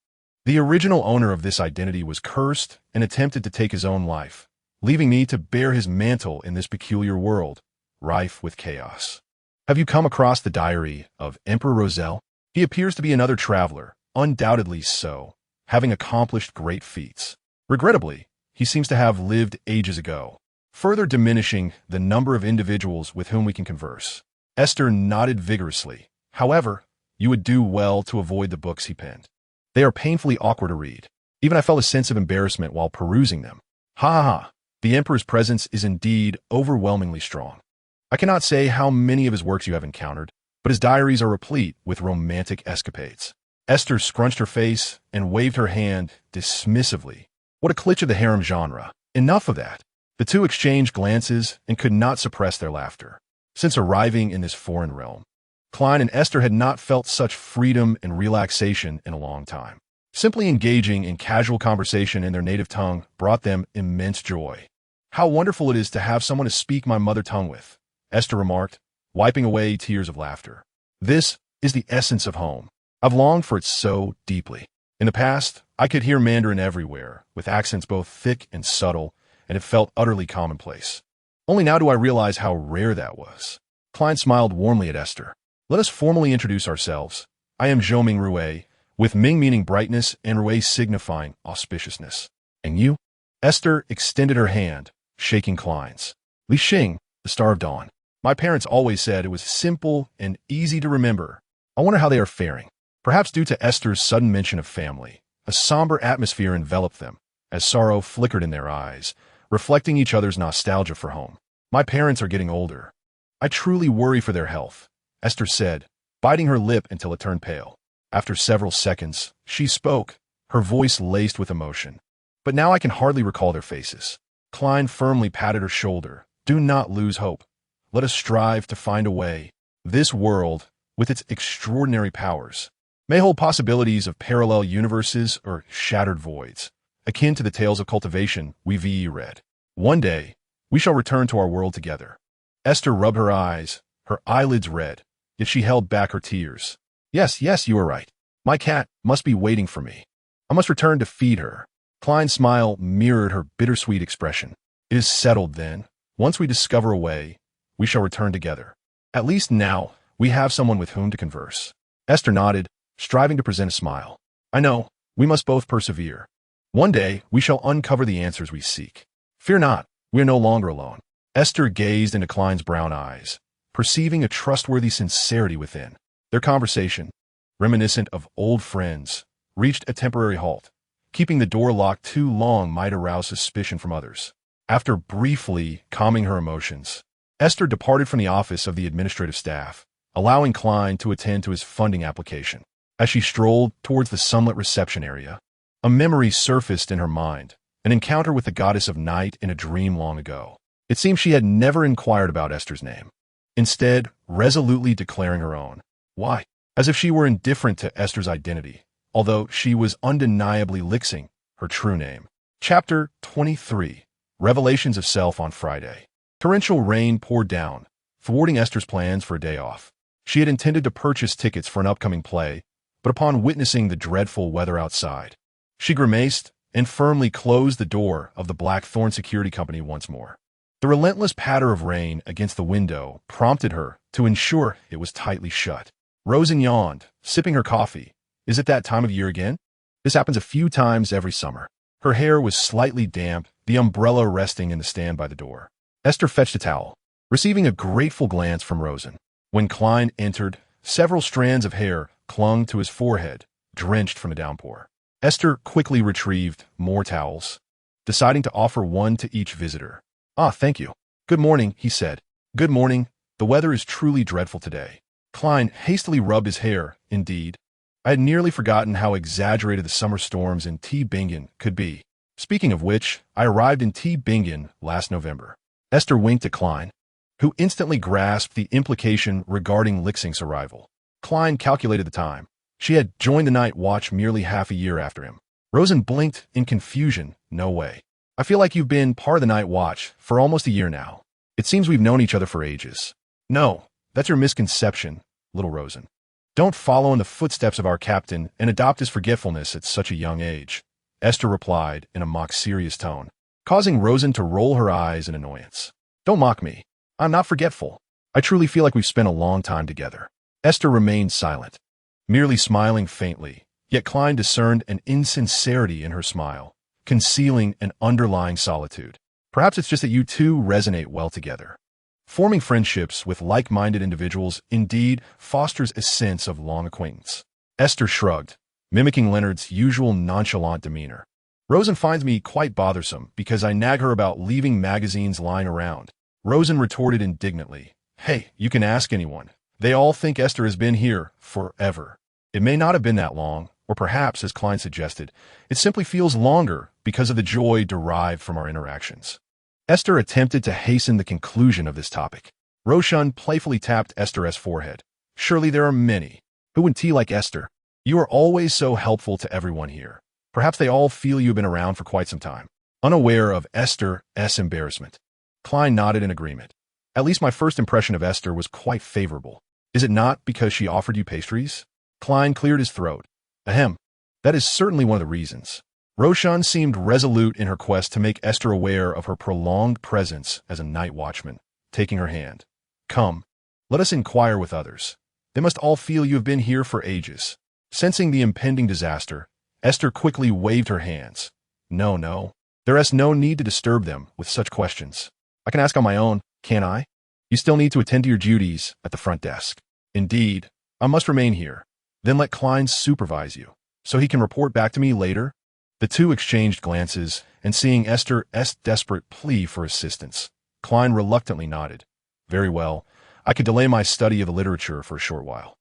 [SPEAKER 1] The original owner of this identity was cursed and attempted to take his own life, leaving me to bear his mantle in this peculiar world, rife with chaos. Have you come across the diary of Emperor Roselle? He appears to be another traveler, undoubtedly so, having accomplished great feats. Regrettably, he seems to have lived ages ago, further diminishing the number of individuals with whom we can converse. Aiste nodded vigorously. However, you would do well to avoid the books he penned. They are painfully awkward to read. Even I felt a sense of embarrassment while perusing them. Ha ha ha, the Emperor's presence is indeed overwhelmingly strong. I cannot say how many of his works you have encountered, but his diaries are replete with romantic escapades. Aiste scrunched her face and waved her hand dismissively. What a cliché of the harem genre. Enough of that. The two exchanged glances and could not suppress their laughter. Since arriving in this foreign realm, Klein and Aiste had not felt such freedom and relaxation in a long time. Simply engaging in casual conversation in their native tongue brought them immense joy. How wonderful it is to have someone to speak my mother tongue with, Aiste remarked, wiping away tears of laughter. This is the essence of home. I've longed for it so deeply. In the past, I could hear Mandarin everywhere, with accents both thick and subtle, and it felt utterly commonplace. Only now do I realize how rare that was. Klein smiled warmly at Aiste. Let us formally introduce ourselves. I am Zhou Ming Rui, with Ming meaning brightness and Rui signifying auspiciousness. And you? Aiste extended her hand, shaking Klein's. Li Xing, the Star of Dawn. My parents always said it was simple and easy to remember. I wonder how they are faring. Perhaps due to Aiste's sudden mention of family, a somber atmosphere enveloped them, as sorrow flickered in their eyes, reflecting each other's nostalgia for home. My parents are getting older. I truly worry for their health, Aiste said, biting her lip until it turned pale. After several seconds, she spoke, her voice laced with emotion. But now I can hardly recall their faces. Klein firmly patted her shoulder. Do not lose hope. Let us strive to find a way. This world, with its extraordinary powers, may hold possibilities of parallel universes or shattered voids, akin to the tales of cultivation we've read. One day, we shall return to our world together. Aiste rubbed her eyes, her eyelids red, yet she held back her tears. Yes, you are right. My cat must be waiting for me. I must return to feed her. Klein's smile mirrored her bittersweet expression. It is settled then. Once we discover a way, we shall return together. At least now, we have someone with whom to converse. Aiste nodded, striving to present a smile. I know, we must both persevere. One day, we shall uncover the answers we seek. Fear not, we are no longer alone. Aiste gazed into Klein's brown eyes, perceiving a trustworthy sincerity within. Their conversation, reminiscent of old friends, reached a temporary halt. Keeping the door locked too long might arouse suspicion from others. After briefly calming her emotions, Aiste departed from the office of the administrative staff, allowing Klein to attend to his funding application. As she strolled towards the sunlit reception area, a memory surfaced in her mind, an encounter with the goddess of night in a dream long ago. It seemed she had never inquired about Aiste's name, instead resolutely declaring her own. Why? As if she were indifferent to Aiste's identity, although she was undeniably Xing, her true name. Chapter 23. Revelations of Self on Friday. Torrential rain poured down, thwarting Aiste's plans for a day off. She had intended to purchase tickets for an upcoming play, but upon witnessing the dreadful weather outside, she grimaced and firmly closed the door of the Blackthorn Security Company once more. The relentless patter of rain against the window prompted her to ensure it was tightly shut. Rosen yawned, sipping her coffee. Is it that time of year again? This happens a few times every summer. Her hair was slightly damp, the umbrella resting in the stand by the door. Aiste fetched a towel, receiving a grateful glance from Rosen. When Klein entered, several strands of hair clung to his forehead, drenched from the downpour. Aiste quickly retrieved more towels, deciding to offer one to each visitor. Ah, thank you. Good morning, he said. Good morning. The weather is truly dreadful today. Klein hastily rubbed his hair. Indeed, I had nearly forgotten how exaggerated the summer storms in T-Bingen could be. Speaking of which, I arrived in T-Bingen last November. Aiste winked at Klein, who instantly grasped the implication regarding Xing's arrival. Klein calculated the time. She had joined the Nightwatch merely half a year after him. Rosen blinked in confusion. No way. I feel like you've been part of the Nightwatch for almost a year now. It seems we've known each other for ages. No, that's your misconception, little Rosen. Don't follow in the footsteps of our captain and adopt his forgetfulness at such a young age, Aiste replied in a mock-serious tone, causing Rosen to roll her eyes in annoyance. Don't mock me. I'm not forgetful. I truly feel like we've spent a long time together. Aiste remained silent, merely smiling faintly, yet Klein discerned an insincerity in her smile, concealing an underlying solitude. Perhaps it's just that you two resonate well together. Forming friendships with like-minded individuals indeed fosters a sense of long acquaintance. Aiste shrugged, mimicking Leonard's usual nonchalant demeanor. Rosen finds me quite bothersome because I nag her about leaving magazines lying around. Rosen retorted indignantly, Hey, you can ask anyone. They all think Aiste has been here forever. It may not have been that long, or perhaps, as Klein suggested, it simply feels longer because of the joy derived from our interactions. Aiste attempted to hasten the conclusion of this topic. Roshan playfully tapped Aiste's forehead. Surely there are many. Who would tea like Aiste? You are always so helpful to everyone here. Perhaps they all feel you have been around for quite some time. Unaware of Aiste's embarrassment, Klein nodded in agreement. At least my first impression of Aiste was quite favorable. Is it not because she offered you pastries? Klein cleared his throat. Ahem. That is certainly one of the reasons. Roshan seemed resolute in her quest to make Aiste aware of her prolonged presence as a night watchman, taking her hand. Come, let us inquire with others. They must all feel you have been here for ages. Sensing the impending disaster, Aiste quickly waved her hands. No. There is no need to disturb them with such questions. I can ask on my own, can't I? You still need to attend to your duties at the front desk. Indeed, I must remain here. Then let Klein supervise you, so he can report back to me later. The two exchanged glances, and seeing Aiste's desperate plea for assistance, Klein reluctantly nodded. Very well, I could delay my study of the literature for a short while.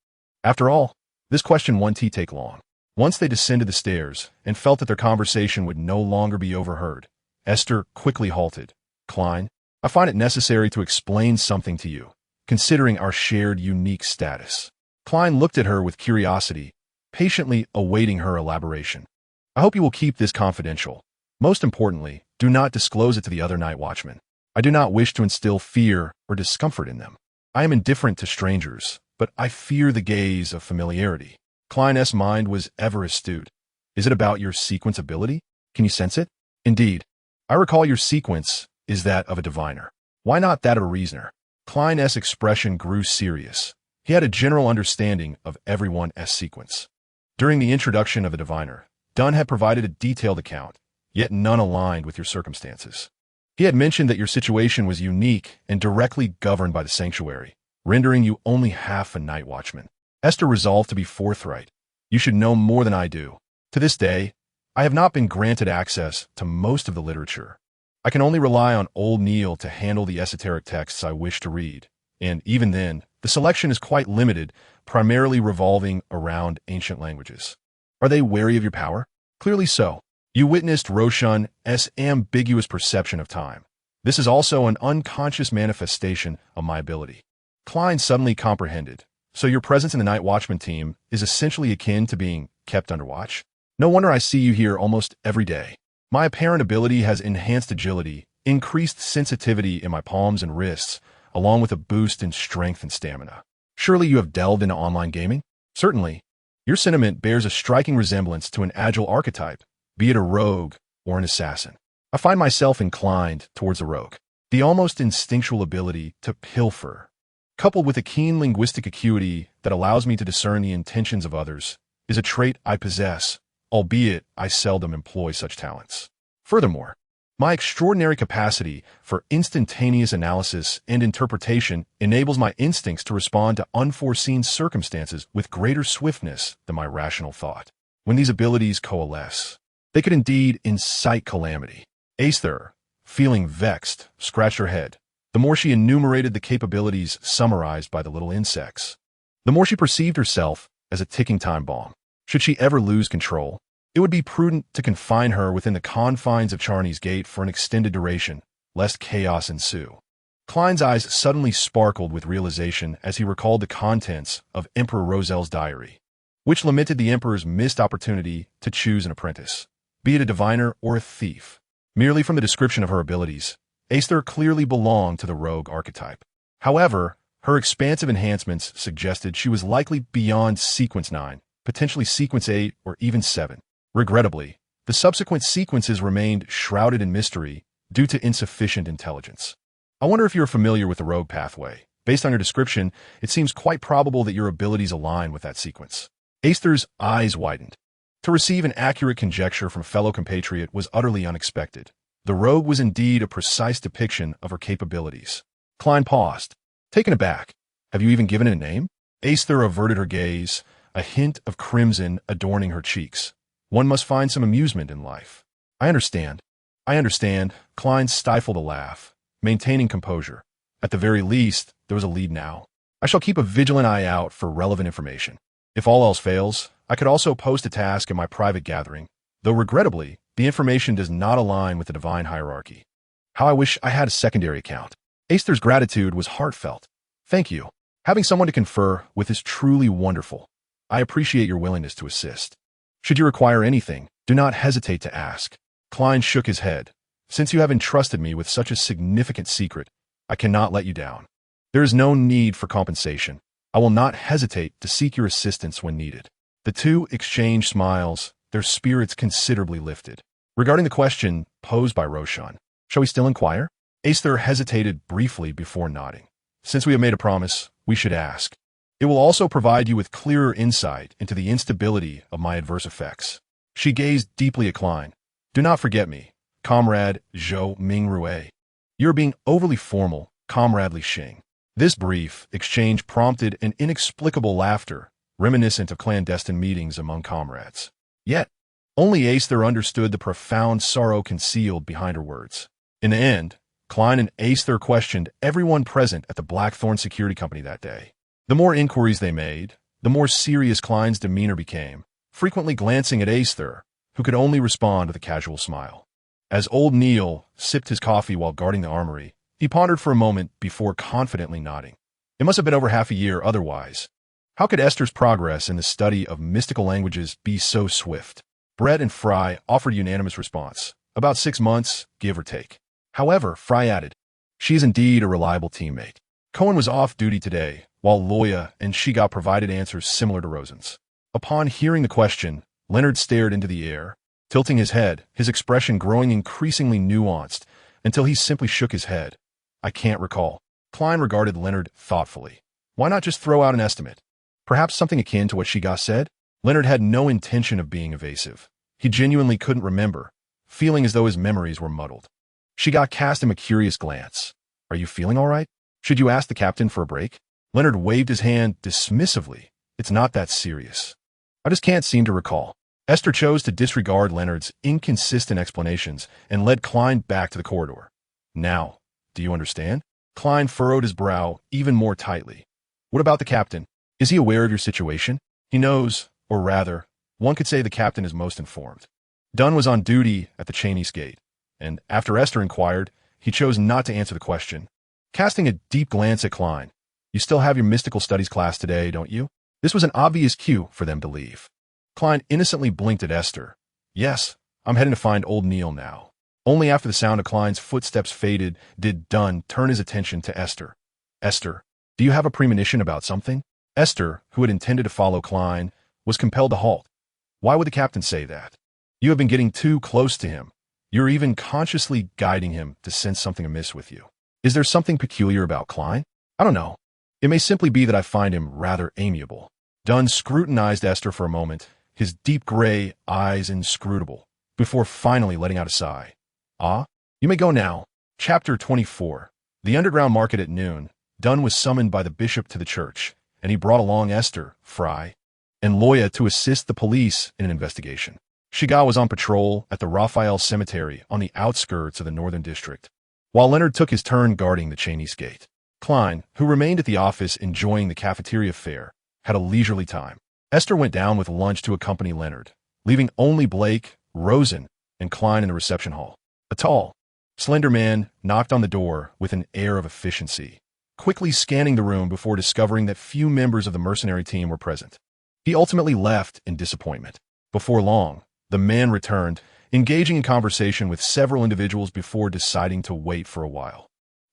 [SPEAKER 1] After all, this question won't take long. Once they descended the stairs and felt that their conversation would no longer be overheard, Aiste quickly halted. Klein, I find it necessary to explain something to you, considering our shared unique status. Klein looked at her with curiosity, patiently awaiting her elaboration. I hope you will keep this confidential. Most importantly, do not disclose it to the other night watchmen. I do not wish to instill fear or discomfort in them. I am indifferent to strangers, but I fear the gaze of familiarity. Klein's mind was ever astute. Is it about your sequence ability? Can you sense it? Indeed. I recall your sequence is that of a diviner. Why not that of a reasoner? Klein's expression grew serious. He had a general understanding of everyone's sequence. During the introduction of a diviner, Dunn had provided a detailed account, yet none aligned with your circumstances. He had mentioned that your situation was unique and directly governed by the sanctuary, rendering you only half a night watchman. Aiste resolved to be forthright. You should know more than I do. To this day, I have not been granted access to most of the literature. I can only rely on old Neil to handle the esoteric texts I wish to read, and even then, the selection is quite limited, primarily revolving around ancient languages. Are they wary of your power? Clearly so. You witnessed Roshan's ambiguous perception of time. This is also an unconscious manifestation of my ability. Klein suddenly comprehended. So your presence in the Night Watchman team is essentially akin to being kept under watch? No wonder I see you here almost every day. My apparent ability has enhanced agility, increased sensitivity in my palms and wrists, along with a boost in strength and stamina. Surely you have delved into online gaming? Certainly. Your sentiment bears a striking resemblance to an agile archetype, be it a rogue or an assassin. I find myself inclined towards a rogue. The almost instinctual ability to pilfer, coupled with a keen linguistic acuity that allows me to discern the intentions of others, is a trait I possess, albeit I seldom employ such talents. Furthermore, my extraordinary capacity for instantaneous analysis and interpretation enables my instincts to respond to unforeseen circumstances with greater swiftness than my rational thought. When these abilities coalesce, they could indeed incite calamity. Aiste, feeling vexed, scratched her head. The more she enumerated the capabilities summarized by the little insects, the more she perceived herself as a ticking time bomb. Should she ever lose control, it would be prudent to confine her within the confines of Chanis Gate for an extended duration, lest chaos ensue. Klein's eyes suddenly sparkled with realization as he recalled the contents of Emperor Roselle's diary, which lamented the Emperor's missed opportunity to choose an apprentice, be it a diviner or a thief. Merely from the description of her abilities, Aiste clearly belonged to the rogue archetype. However, her expansive enhancements suggested she was likely beyond Sequence 9, potentially Sequence 8 or even 7. Regrettably, the subsequent sequences remained shrouded in mystery due to insufficient intelligence. I wonder if you're familiar with the rogue pathway. Based on your description, it seems quite probable that your abilities align with that sequence. Aiste's eyes widened. To receive an accurate conjecture from a fellow compatriot was utterly unexpected. The rogue was indeed a precise depiction of her capabilities. Klein paused, taken aback. Have you even given it a name? Aiste averted her gaze, a hint of crimson adorning her cheeks. One must find some amusement in life. I understand. Klein stifled a laugh, maintaining composure. At the very least, there was a lead now. I shall keep a vigilant eye out for relevant information. If all else fails, I could also post a task in my private gathering, though regrettably, the information does not align with the divine hierarchy. How I wish I had a secondary account. Aiste's gratitude was heartfelt. Thank you. Having someone to confer with is truly wonderful. I appreciate your willingness to assist. Should you require anything, do not hesitate to ask. Klein shook his head. Since you have entrusted me with such a significant secret, I cannot let you down. There is no need for compensation. I will not hesitate to seek your assistance when needed. The two exchanged smiles, their spirits considerably lifted. Regarding the question posed by Roshan, shall we still inquire? Aiste hesitated briefly before nodding. Since we have made a promise, we should ask. It will also provide you with clearer insight into the instability of my adverse effects. She gazed deeply at Klein. Do not forget me, Comrade Zhou Mingrue. You are being overly formal, Comradely Xing. This brief exchange prompted an inexplicable laughter, reminiscent of clandestine meetings among comrades. Yet, only Aiste understood the profound sorrow concealed behind her words. In the end, Klein and Aiste questioned everyone present at the Blackthorn Security Company that day. The more inquiries they made, the more serious Klein's demeanor became, frequently glancing at Aiste, who could only respond with a casual smile. As old Neil sipped his coffee while guarding the armory, he pondered for a moment before confidently nodding. It must have been over half a year otherwise. How could Aiste's progress in the study of mystical languages be so swift? Brett and Fry offered unanimous response. About 6 months, give or take. However, Fry added, she is indeed a reliable teammate. Cohen was off duty today, while Loya and Shiga provided answers similar to Rosen's. Upon hearing the question, Leonard stared into the air, tilting his head, his expression growing increasingly nuanced, until he simply shook his head. I can't recall. Klein regarded Leonard thoughtfully. Why not just throw out an estimate? Perhaps something akin to what Shiga said? Leonard had no intention of being evasive. He genuinely couldn't remember, feeling as though his memories were muddled. Shiga cast him a curious glance. Are you feeling all right? Should you ask the captain for a break? Leonard waved his hand dismissively. It's not that serious. I just can't seem to recall. Aiste chose to disregard Leonard's inconsistent explanations and led Klein back to the corridor. Now, do you understand? Klein furrowed his brow even more tightly. What about the captain? Is he aware of your situation? He knows, or rather, one could say the captain is most informed. Dunn was on duty at the Chanis Gate, and after Aiste inquired, he chose not to answer the question. Casting a deep glance at Klein, you still have your mystical studies class today, don't you? This was an obvious cue for them to leave. Klein innocently blinked at Aiste. Yes, I'm heading to find old Neil now. Only after the sound of Klein's footsteps faded did Dunn turn his attention to Aiste. Aiste, do you have a premonition about something? Aiste, who had intended to follow Klein, was compelled to halt. Why would the captain say that? You have been getting too close to him. You're even consciously guiding him to sense something amiss with you. Is there something peculiar about Klein? I don't know. It may simply be that I find him rather amiable. Dunn scrutinized Aiste for a moment, his deep gray eyes inscrutable, before finally letting out a sigh. Ah, you may go now. Chapter 24. The underground market at noon. Dunn was summoned by the bishop to the church, and he brought along Aiste, Fry, and Loya to assist the police in an investigation. Shiga was on patrol at the Raphael Cemetery on the outskirts of the Northern District, while Leonard took his turn guarding the Chanis Gate. Klein, who remained at the office enjoying the cafeteria fare, had a leisurely time. Esther went down with lunch to accompany Leonard, leaving only Blake, Rosen, and Klein in the reception hall. A tall, slender man knocked on the door with an air of efficiency, quickly scanning the room before discovering that few members of the mercenary team were present. He ultimately left in disappointment. Before long, the man returned, engaging in conversation with several individuals before deciding to wait for a while.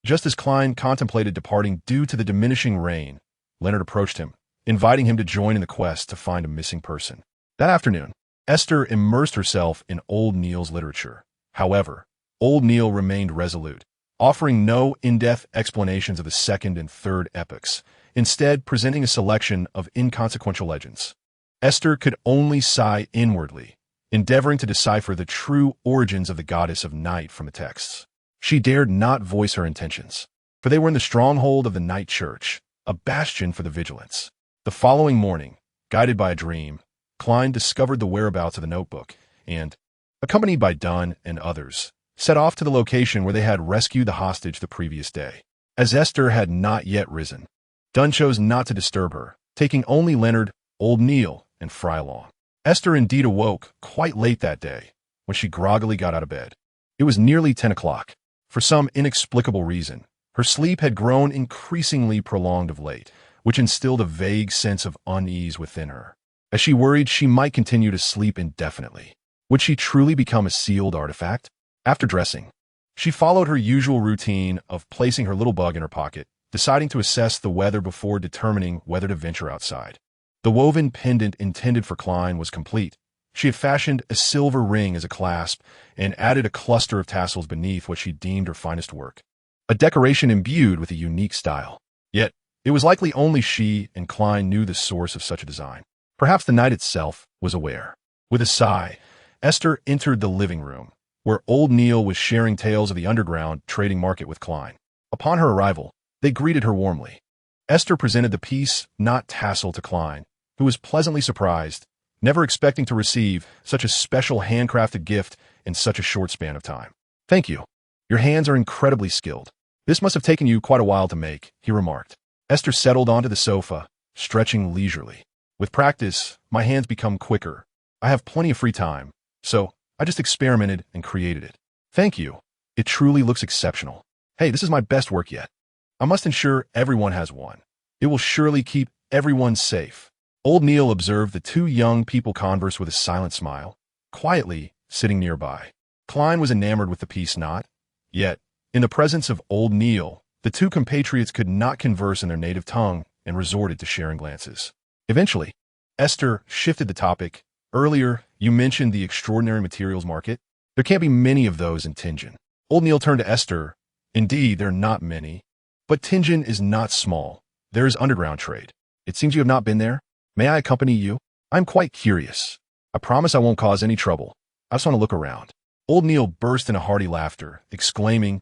[SPEAKER 1] Just as Klein contemplated departing due to the diminishing rain, Leonard approached him, inviting him to join in the quest to find a missing person. That afternoon, Esther immersed herself in Old Neil's literature. However, Old Neil remained resolute, offering no in-depth explanations of the second and third epochs, instead presenting a selection of inconsequential legends. Esther could only sigh inwardly, endeavoring to decipher the true origins of the goddess of night from the texts. She dared not voice her intentions, for they were in the stronghold of the Night Church, a bastion for the vigilance. The following morning, guided by a dream, Klein discovered the whereabouts of the notebook and, accompanied by Dunn and others, set off to the location where they had rescued the hostage the previous day. As Esther had not yet risen, Dunn chose not to disturb her, taking only Leonard, Old Neil, and Fry along. Esther indeed awoke quite late that day, when she groggily got out of bed. It was nearly 10 o'clock. For some inexplicable reason, her sleep had grown increasingly prolonged of late, which instilled a vague sense of unease within her, as she worried she might continue to sleep indefinitely. Would she truly become a sealed artifact? After dressing, she followed her usual routine of placing her little bug in her pocket, deciding to assess the weather before determining whether to venture outside. The woven pendant intended for Klein was complete. She had fashioned a silver ring as a clasp and added a cluster of tassels beneath what she deemed her finest work, a decoration imbued with a unique style. Yet, it was likely only she and Klein knew the source of such a design. Perhaps the night itself was aware. With a sigh, Esther entered the living room, where Old Neil was sharing tales of the underground trading market with Klein. Upon her arrival, they greeted her warmly. Esther presented the piece, not tassel, to Klein, who was pleasantly surprised, never expecting to receive such a special handcrafted gift in such a short span of time. "Thank you. Your hands are incredibly skilled. This must have taken you quite a while to make," he remarked. Esther settled onto the sofa, stretching leisurely. "With practice, my hands become quicker. I have plenty of free time, so I just experimented and created it." "Thank you. It truly looks exceptional. Hey, this is my best work yet. I must ensure everyone has one. It will surely keep everyone safe." Old Neil observed the two young people converse with a silent smile, quietly sitting nearby. Klein was enamored with the piece not. Yet, in the presence of Old Neil, the two compatriots could not converse in their native tongue and resorted to sharing glances. Eventually, Esther shifted the topic. "Earlier, you mentioned the extraordinary materials market. There can't be many of those in Tingen." Old Neil turned to Esther. "Indeed, there are not many. But Tingen is not small. There is underground trade. It seems you have not been there. May I accompany you? I'm quite curious. I promise I won't cause any trouble. I just want to look around." Old Neil burst into hearty laughter, exclaiming,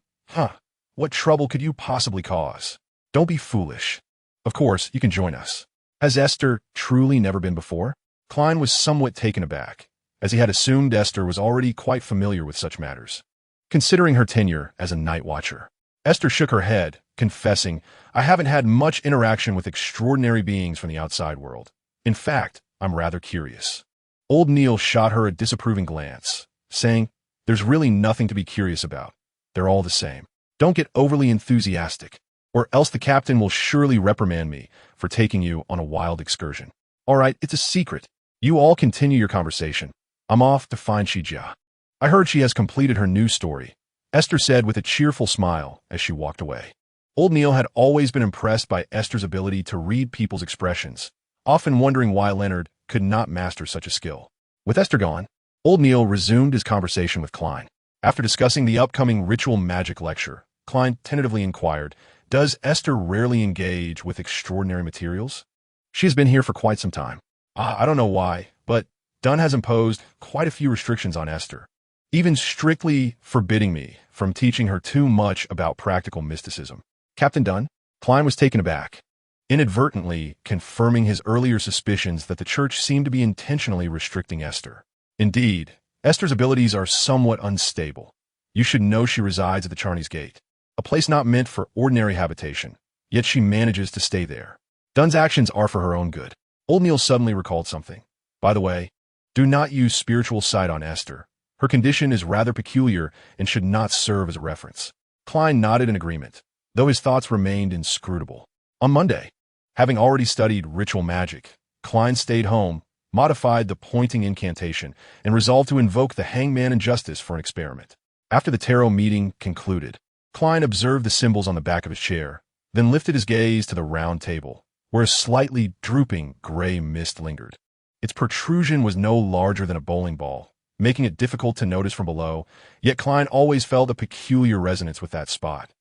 [SPEAKER 1] What trouble could you possibly cause? Don't be foolish. Of course, you can join us." Has Esther truly never been before? Klein was somewhat taken aback, as he had assumed Esther was already quite familiar with such matters, considering her tenure as a night watcher. Esther shook her head, confessing, "I haven't had much interaction with extraordinary beings from the outside world. In fact, I'm rather curious." Old Neil shot her a disapproving glance, saying, "There's really nothing to be curious about. They're all the same. Don't get overly enthusiastic, or else the captain will surely reprimand me for taking you on a wild excursion." "All right, it's a secret. You all continue your conversation. I'm off to find Shijia. I heard she has completed her news story," Esther said with a cheerful smile as she walked away. Old Neil had always been impressed by Esther's ability to read people's expressions, often wondering why Leonard could not master such a skill. With Esther gone, Old Neil resumed his conversation with Klein. After discussing the upcoming ritual magic lecture, Klein tentatively inquired, "Does Esther rarely engage with extraordinary materials?" "She has been here for quite some time. I don't know why, but Dunn has imposed quite a few restrictions on Esther, even strictly forbidding me from teaching her too much about practical mysticism." "Captain Dunn?" Klein was taken aback, inadvertently confirming his earlier suspicions that the church seemed to be intentionally restricting Esther. "Indeed, Esther's abilities are somewhat unstable. You should know she resides at the Chanis Gate, a place not meant for ordinary habitation, yet she manages to stay there. Dunn's actions are for her own good." Old Neil suddenly recalled something. By the way, do not use spiritual sight on Esther. Her condition is rather peculiar and should not serve as a reference. Klein nodded in agreement, though his thoughts remained inscrutable. On Monday, having already studied ritual magic, Klein stayed home, modified the pointing incantation, and resolved to invoke the hangman and justice for an experiment. After the tarot meeting concluded, Klein observed the symbols on the back of his chair, then lifted his gaze to the round table, where a slightly drooping gray mist lingered. Its protrusion was no larger than a bowling ball, making it difficult to notice from below, yet Klein always felt a peculiar resonance with that spot,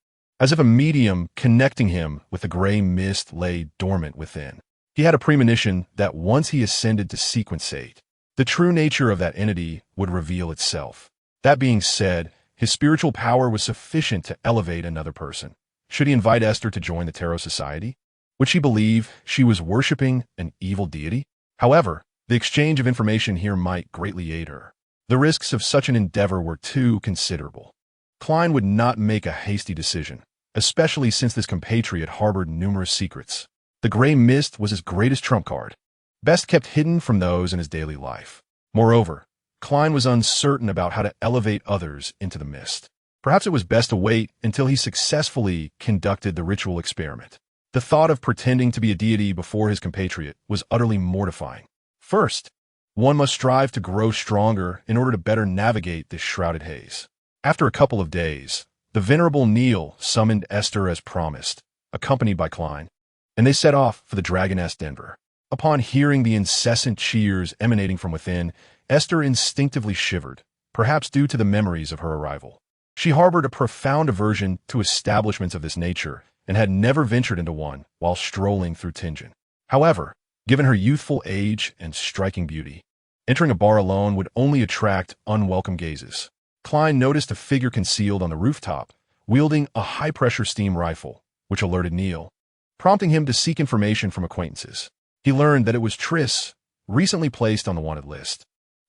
[SPEAKER 1] as if a medium connecting him with the gray mist lay dormant within. He had a premonition that once he ascended to sequence 8, the true nature of that entity would reveal itself. That being said, his spiritual power was sufficient to elevate another person. Should he invite Esther to join the Tarot Society? Would she believe she was worshipping an evil deity? However, the exchange of information here might greatly aid her. The risks of such an endeavor were too considerable. Klein would not make a hasty decision, especially since this compatriot harbored numerous secrets. The gray mist was his greatest trump card, best kept hidden from those in his daily life. Moreover, Klein was uncertain about how to elevate others into the mist. Perhaps it was best to wait until he successfully conducted the ritual experiment. The thought of pretending to be a deity before his compatriot was utterly mortifying. First, one must strive to grow stronger in order to better navigate this shrouded haze. After a couple of days, the venerable Neil summoned Esther as promised, accompanied by Klein, and they set off for the Dragoness Denver. Upon hearing the incessant cheers emanating from within, Esther instinctively shivered, perhaps due to the memories of her arrival. She harbored a profound aversion to establishments of this nature and had never ventured into one while strolling through Tingen. However, given her youthful age and striking beauty, entering a bar alone would only attract unwelcome gazes. Klein noticed a figure concealed on the rooftop, wielding a high-pressure steam rifle, which alerted Neil, prompting him to seek information from acquaintances. He learned that it was Triss, recently placed on the wanted list,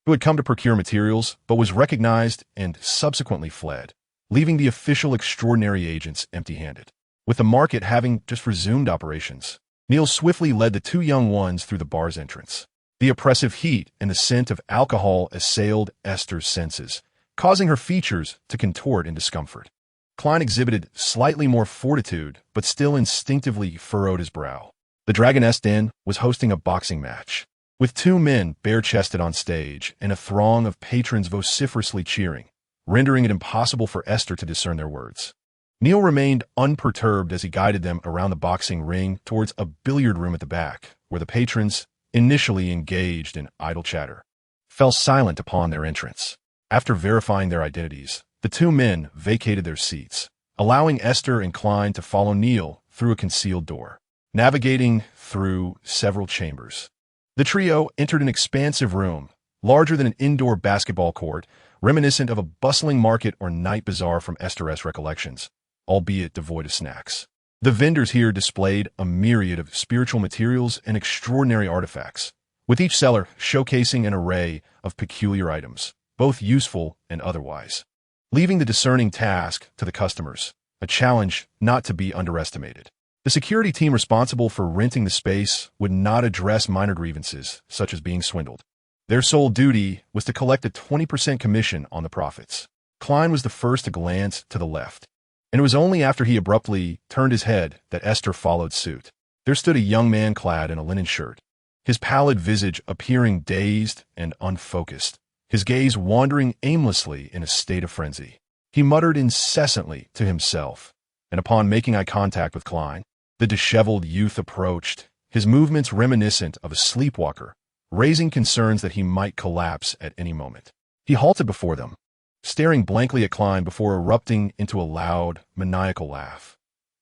[SPEAKER 1] who had come to procure materials but was recognized and subsequently fled, leaving the official extraordinary agents empty-handed. With the market having just resumed operations, Neil swiftly led the two young ones through the bar's entrance. The oppressive heat and the scent of alcohol assailed Esther's senses, causing her features to contort in discomfort. Klein exhibited slightly more fortitude, but still instinctively furrowed his brow. The Dragoness Den was hosting a boxing match, with two men bare-chested on stage and a throng of patrons vociferously cheering, rendering it impossible for Esther to discern their words. Neil remained unperturbed as he guided them around the boxing ring towards a billiard room at the back, where the patrons, initially engaged in idle chatter, fell silent upon their entrance. After verifying their identities, the two men vacated their seats, allowing Esther and Klein to follow Neil through a concealed door. Navigating through several chambers, the trio entered an expansive room, larger than an indoor basketball court, reminiscent of a bustling market or night bazaar from Esther's recollections, albeit devoid of snacks. The vendors here displayed a myriad of spiritual materials and extraordinary artifacts, with each seller showcasing an array of peculiar items, both useful and otherwise, leaving the discerning task to the customers, a challenge not to be underestimated. The security team responsible for renting the space would not address minor grievances, such as being swindled. Their sole duty was to collect a 20% commission on the profits. Klein was the first to glance to the left, and it was only after he abruptly turned his head that Esther followed suit. There stood a young man clad in a linen shirt, his pallid visage appearing dazed and unfocused, his gaze wandering aimlessly in a state of frenzy. He muttered incessantly to himself, and upon making eye contact with Klein, the disheveled youth approached, his movements reminiscent of a sleepwalker, raising concerns that he might collapse at any moment. He halted before them, staring blankly at Klein before erupting into a loud, maniacal laugh.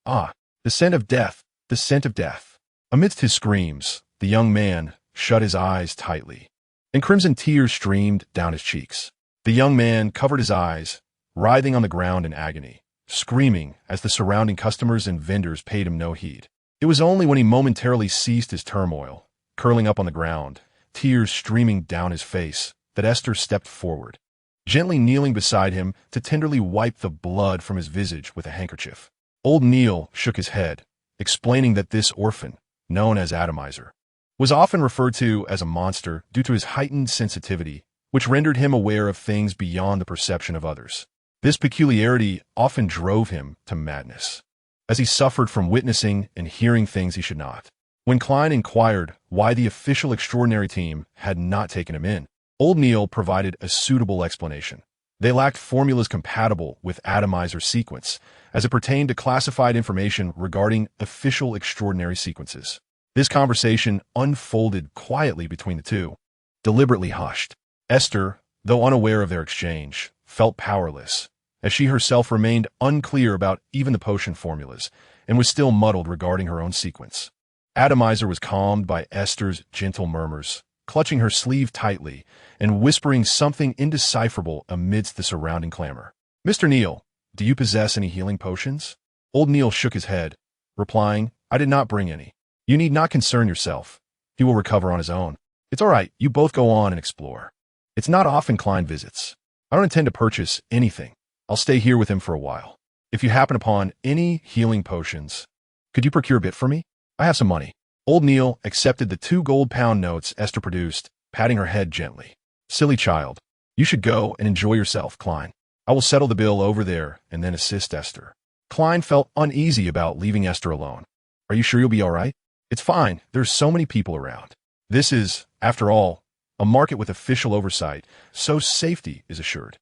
[SPEAKER 1] Ah, the scent of death, the scent of death. Amidst his screams, the young man shut his eyes tightly, and crimson tears streamed down his cheeks. The young man covered his eyes, writhing on the ground in agony, screaming as the surrounding customers and vendors paid him no heed. It was only when he momentarily ceased his turmoil, curling up on the ground, tears streaming down his face, that Esther stepped forward, gently kneeling beside him to tenderly wipe the blood from his visage with a handkerchief. Old Neil shook his head, explaining that this orphan, known as Atomizer, was often referred to as a monster due to his heightened sensitivity, which rendered him aware of things beyond the perception of others. This peculiarity often drove him to madness, as he suffered from witnessing and hearing things he should not. When Klein inquired why the official extraordinary team had not taken him in, Old Neil provided a suitable explanation. They lacked formulas compatible with Atomizer sequence, as it pertained to classified information regarding official extraordinary sequences. This conversation unfolded quietly between the two, deliberately hushed. Aiste, though unaware of their exchange, felt powerless, as she herself remained unclear about even the potion formulas, and was still muddled regarding her own sequence. Atomizer was calmed by Aiste's gentle murmurs, clutching her sleeve tightly and whispering something indecipherable amidst the surrounding clamor. "Mr. Neil, do you possess any healing potions?" Old Neil shook his head, replying, "I did not bring any. You need not concern yourself. He will recover on his own. It's all right, you both go on and explore. It's not often Klein visits. I don't intend to purchase anything. I'll stay here with him for a while. If you happen upon any healing potions, could you procure a bit for me? I have some money." Old Neil accepted the 2 gold pound notes Aiste produced, patting her head gently. "Silly child. You should go and enjoy yourself, Klein. I will settle the bill over there and then assist Aiste." Klein felt uneasy about leaving Aiste alone. "Are you sure you'll be all right?" "It's fine. There's so many people around. This is, after all, a market with official oversight, so safety is assured."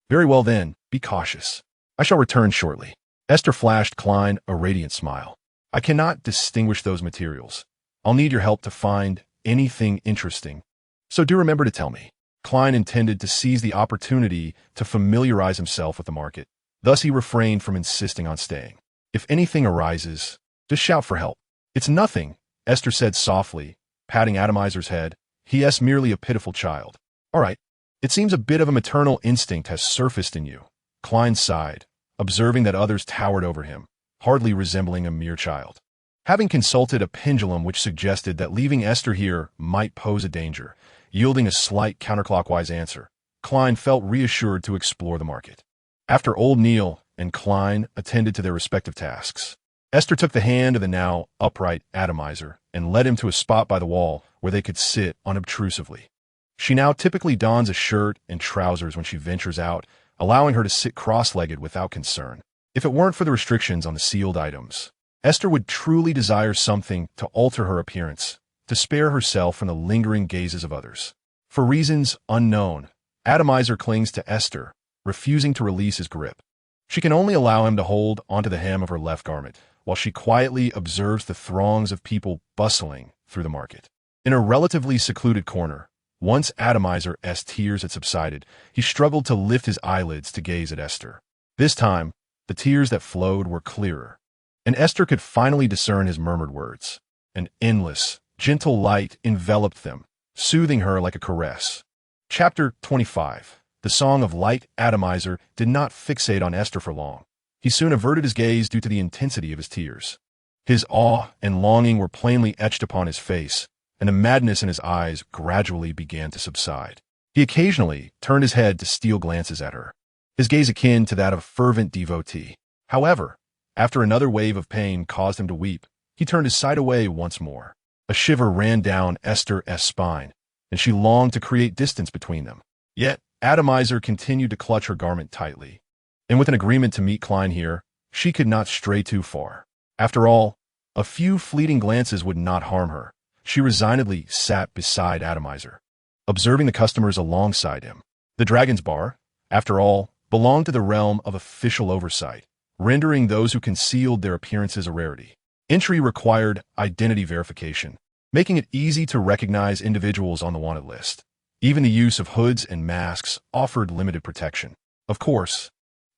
[SPEAKER 1] "Very well then, be cautious. I shall return shortly." Aiste flashed Klein a radiant smile. "I cannot distinguish those materials. I'll need your help to find anything interesting, so do remember to tell me." Klein intended to seize the opportunity to familiarize himself with the market. Thus he refrained from insisting on staying. "If anything arises, just shout for help." "It's nothing," Aiste said softly, patting Atomizer's head. "He is merely a pitiful child." "All right. It seems a bit of a maternal instinct has surfaced in you." Klein sighed, observing that others towered over him, hardly resembling a mere child. Having consulted a pendulum which suggested that leaving Aiste here might pose a danger, yielding a slight counterclockwise answer, Klein felt reassured to explore the market. After Old Neil and Klein attended to their respective tasks, Aiste took the hand of the now upright Atomizer and led him to a spot by the wall where they could sit unobtrusively. She now typically dons a shirt and trousers when she ventures out, allowing her to sit cross-legged without concern. If it weren't for the restrictions on the sealed items, Aiste would truly desire something to alter her appearance, to spare herself from the lingering gazes of others. For reasons unknown, Atomizer clings to Aiste, refusing to release his grip. She can only allow him to hold onto the hem of her left garment, while she quietly observes the throngs of people bustling through the market. In a relatively secluded corner, once Atomizer's tears had subsided, he struggled to lift his eyelids to gaze at Aiste. This time, the tears that flowed were clearer, and Aiste could finally discern his murmured words. An endless, gentle light enveloped them, soothing her like a caress. Chapter 25. The Song of Light. Atomizer did not fixate on Aiste for long. He soon averted his gaze due to the intensity of his tears. His awe and longing were plainly etched upon his face, and the madness in his eyes gradually began to subside. He occasionally turned his head to steal glances at her, his gaze akin to that of a fervent devotee. However, after another wave of pain caused him to weep, he turned his sight away once more. A shiver ran down Aiste's spine, and she longed to create distance between them. Yet, Atomizer continued to clutch her garment tightly, and with an agreement to meet Klein here, she could not stray too far. After all, a few fleeting glances would not harm her. She resignedly sat beside Atomizer, observing the customers alongside him. The Dragon's Bar, after all, belonged to the realm of official oversight, rendering those who concealed their appearances a rarity. Entry required identity verification, making it easy to recognize individuals on the wanted list. Even the use of hoods and masks offered limited protection. Of course,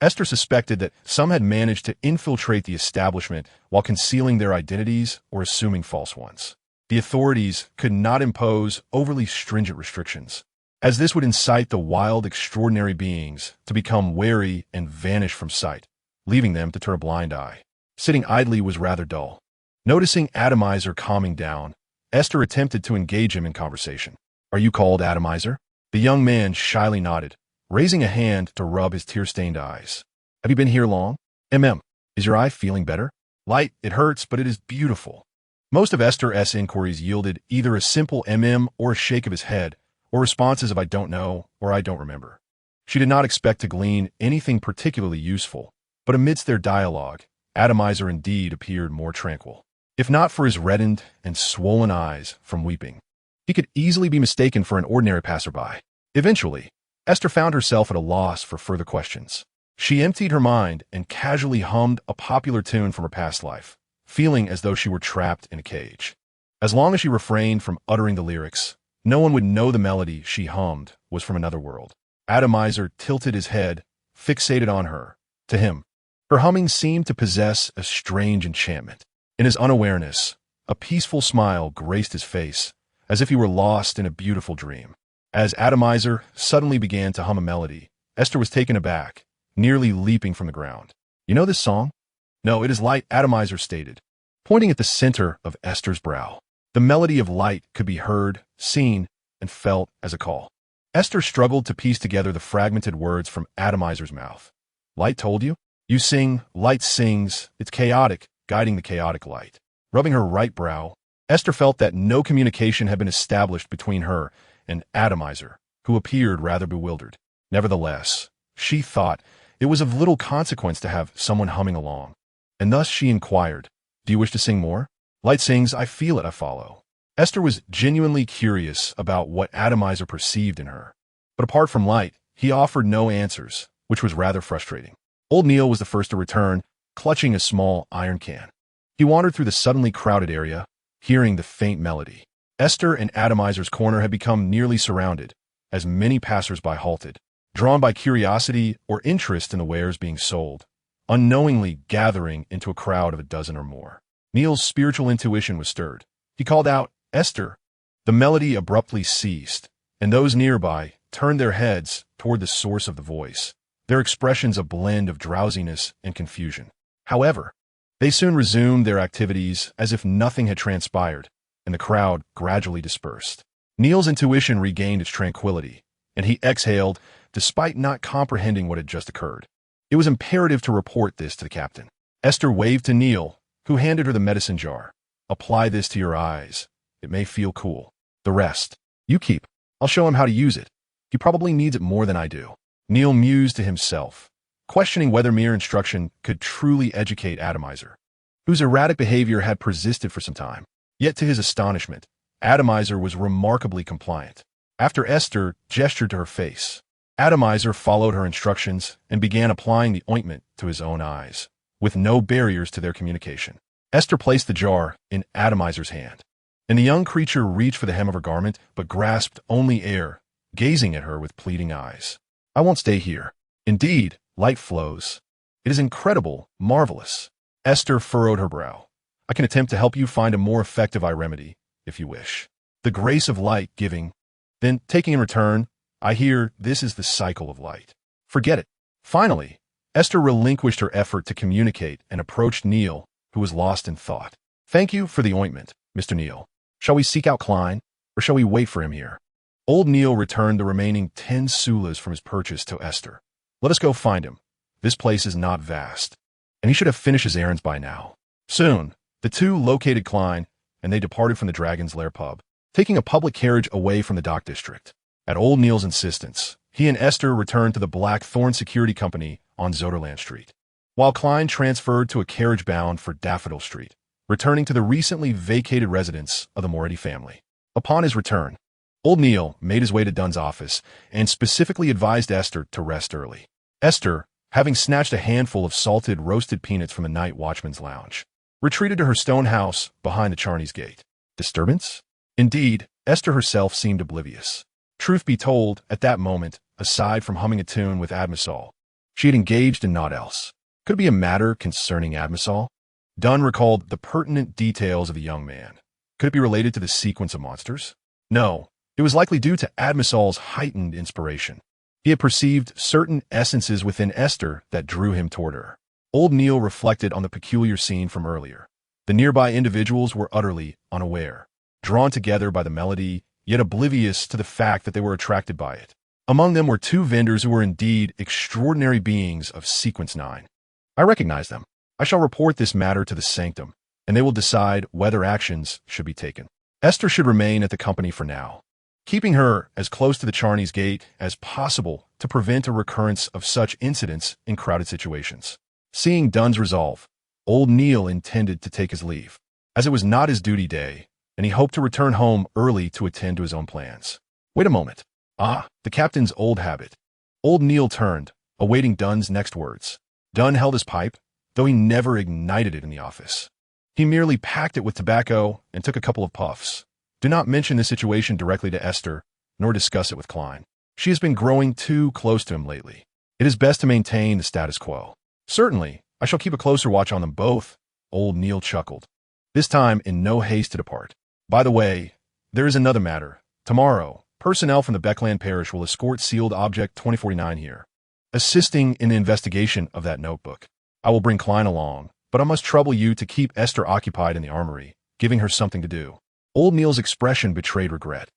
[SPEAKER 1] Aiste suspected that some had managed to infiltrate the establishment while concealing their identities or assuming false ones. The authorities could not impose overly stringent restrictions, as this would incite the wild, extraordinary beings to become wary and vanish from sight, leaving them to turn a blind eye. Sitting idly was rather dull. Noticing Atomizer calming down, Aiste attempted to engage him in conversation. "Are you called Atomizer?" The young man shyly nodded, raising a hand to rub his tear-stained eyes. "Have you been here long?" "Is your eye feeling better?" "Light, it hurts, but it is beautiful." Most of Esther's inquiries yielded either a simple or a shake of his head, or responses of I don't know or I don't remember. She did not expect to glean anything particularly useful, but amidst their dialogue, Atomizer indeed appeared more tranquil. If not for his reddened and swollen eyes from weeping, he could easily be mistaken for an ordinary passerby. Eventually, Esther found herself at a loss for further questions. She emptied her mind and casually hummed a popular tune from her past life, feeling as though she were trapped in a cage. As long as she refrained from uttering the lyrics, no one would know the melody she hummed was from another world. Atomizer tilted his head, fixated on her. To him, her humming seemed to possess a strange enchantment. In his unawareness, a peaceful smile graced his face, as if he were lost in a beautiful dream. As Atomizer suddenly began to hum a melody, Esther was taken aback, nearly leaping from the ground. You know this song? No, it is Light, Atomizer stated, pointing at the center of Esther's brow. The melody of Light could be heard, seen, and felt as a call. Esther struggled to piece together the fragmented words from Atomizer's mouth. Light told you? You sing, Light sings, it's chaotic, guiding the chaotic light. Rubbing her right brow, Esther felt that no communication had been established between her and Atomizer, who appeared rather bewildered. Nevertheless, she thought it was of little consequence to have someone humming along, and thus she inquired, do you wish to sing more? Light sings, I feel it, I follow. Esther was genuinely curious about what Atomizer perceived in her. But apart from Light, he offered no answers, which was rather frustrating. Old Neil was the first to return, clutching a small iron can. He wandered through the suddenly crowded area, hearing the faint melody. Esther and Atomizer's corner had become nearly surrounded, as many passers-by halted, drawn by curiosity or interest in the wares being sold, unknowingly gathering into a crowd of a dozen or more. Neil's spiritual intuition was stirred. He called out, Esther. The melody abruptly ceased, and those nearby turned their heads toward the source of the voice, their expressions a blend of drowsiness and confusion. However, they soon resumed their activities as if nothing had transpired, and the crowd gradually dispersed. Neil's intuition regained its tranquility, and he exhaled despite not comprehending what had just occurred. It was imperative to report this to the captain. Esther waved to Neil, who handed her the medicine jar. Apply this to your eyes. It may feel cool. The rest, you keep. I'll show him how to use it. He probably needs it more than I do. Neil mused to himself, questioning whether mere instruction could truly educate Atomizer, whose erratic behavior had persisted for some time. Yet to his astonishment, Atomizer was remarkably compliant. After Esther gestured to her face, Atomizer followed her instructions and began applying the ointment to his own eyes, with no barriers to their communication. Esther placed the jar in Atomizer's hand, and the young creature reached for the hem of her garment, but grasped only air, gazing at her with pleading eyes. I won't stay here. Indeed, light flows. It is incredible, marvelous. Esther furrowed her brow. I can attempt to help you find a more effective eye remedy, if you wish. The grace of light giving, then taking in return, I hear this is the cycle of light. Forget it. Finally, Esther relinquished her effort to communicate and approached Neil, who was lost in thought. Thank you for the ointment, Mr. Neil. Shall we seek out Klein, or shall we wait for him here? Old Neil returned the remaining 10 sulas from his purchase to Esther. Let us go find him. This place is not vast, and he should have finished his errands by now. Soon, the two located Klein, and they departed from the Dragon's Lair pub, taking a public carriage away from the dock district. At Old Neil's insistence, he and Esther returned to the Blackthorn Security Company on Zoderland Street, while Klein transferred to a carriage bound for Daffodil Street, returning to the recently vacated residence of the Moretti family. Upon his return, Old Neil made his way to Dunn's office and specifically advised Esther to rest early. Esther, having snatched a handful of salted roasted peanuts from the night watchman's lounge, retreated to her stone house behind the Chanis Gate. Disturbance? Indeed, Esther herself seemed oblivious. Truth be told, at that moment, aside from humming a tune with Admisol, she had engaged in naught else. Could it be a matter concerning Admisol? Dunn recalled the pertinent details of the young man. Could it be related to the sequence of monsters? No, it was likely due to Admisol's heightened inspiration. He had perceived certain essences within Esther that drew him toward her. Old Neil reflected on the peculiar scene from earlier. The nearby individuals were utterly unaware, drawn together by the melody, yet oblivious to the fact that they were attracted by it. Among them were two vendors who were indeed extraordinary beings of Sequence 9. I recognize them. I shall report this matter to the Sanctum. and they will decide whether actions should be taken. Aiste should remain at the company for now, keeping her as close to the Chanis Gate as possible to prevent a recurrence of such incidents in crowded situations. Seeing Dunn's resolve, old Neil intended to take his leave, as it was not his duty day, and he hoped to return home early to attend to his own plans. Wait a moment. The captain's old habit. Old Neil turned, awaiting Dunn's next words. Dunn held his pipe, though he never ignited it in the office. He merely packed it with tobacco and took a couple of puffs. Do not mention this situation directly to Aiste, nor discuss it with Klein. She has been growing too close to him lately. It is best to maintain the status quo. Certainly, I shall keep a closer watch on them both, old Neil chuckled, this time in no haste to depart. By the way, there is another matter. Tomorrow, personnel from the Beckland Parish will escort sealed object 2049 here, assisting in the investigation of that notebook. I will bring Klein along, but I must trouble you to keep Aiste occupied in the armory, giving her something to do. Old Neil's expression betrayed regret.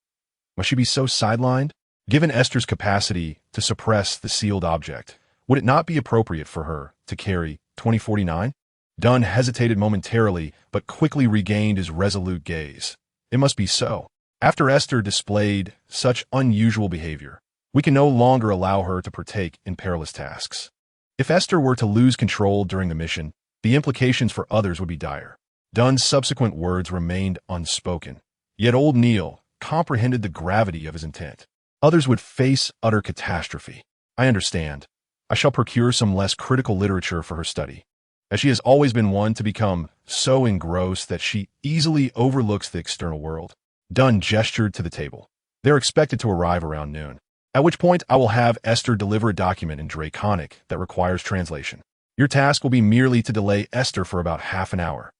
[SPEAKER 1] Must she be so sidelined? Given Aiste's capacity to suppress the sealed object, would it not be appropriate for her to carry 2049? Dunn hesitated momentarily, but quickly regained his resolute gaze. It must be so. After Aiste displayed such unusual behavior, we can no longer allow her to partake in perilous tasks. If Aiste were to lose control during the mission, the implications for others would be dire. Dunn's subsequent words remained unspoken, yet old Neil comprehended the gravity of his intent. Others would face utter catastrophe. I understand. I shall procure some less critical literature for her study, as she has always been one to become so engrossed that she easily overlooks the external world. Dunn gestured to the table. They're expected to arrive around noon, at which point I will have Aiste deliver a document in Draconic that requires translation. Your task will be merely to delay Aiste for about half an hour.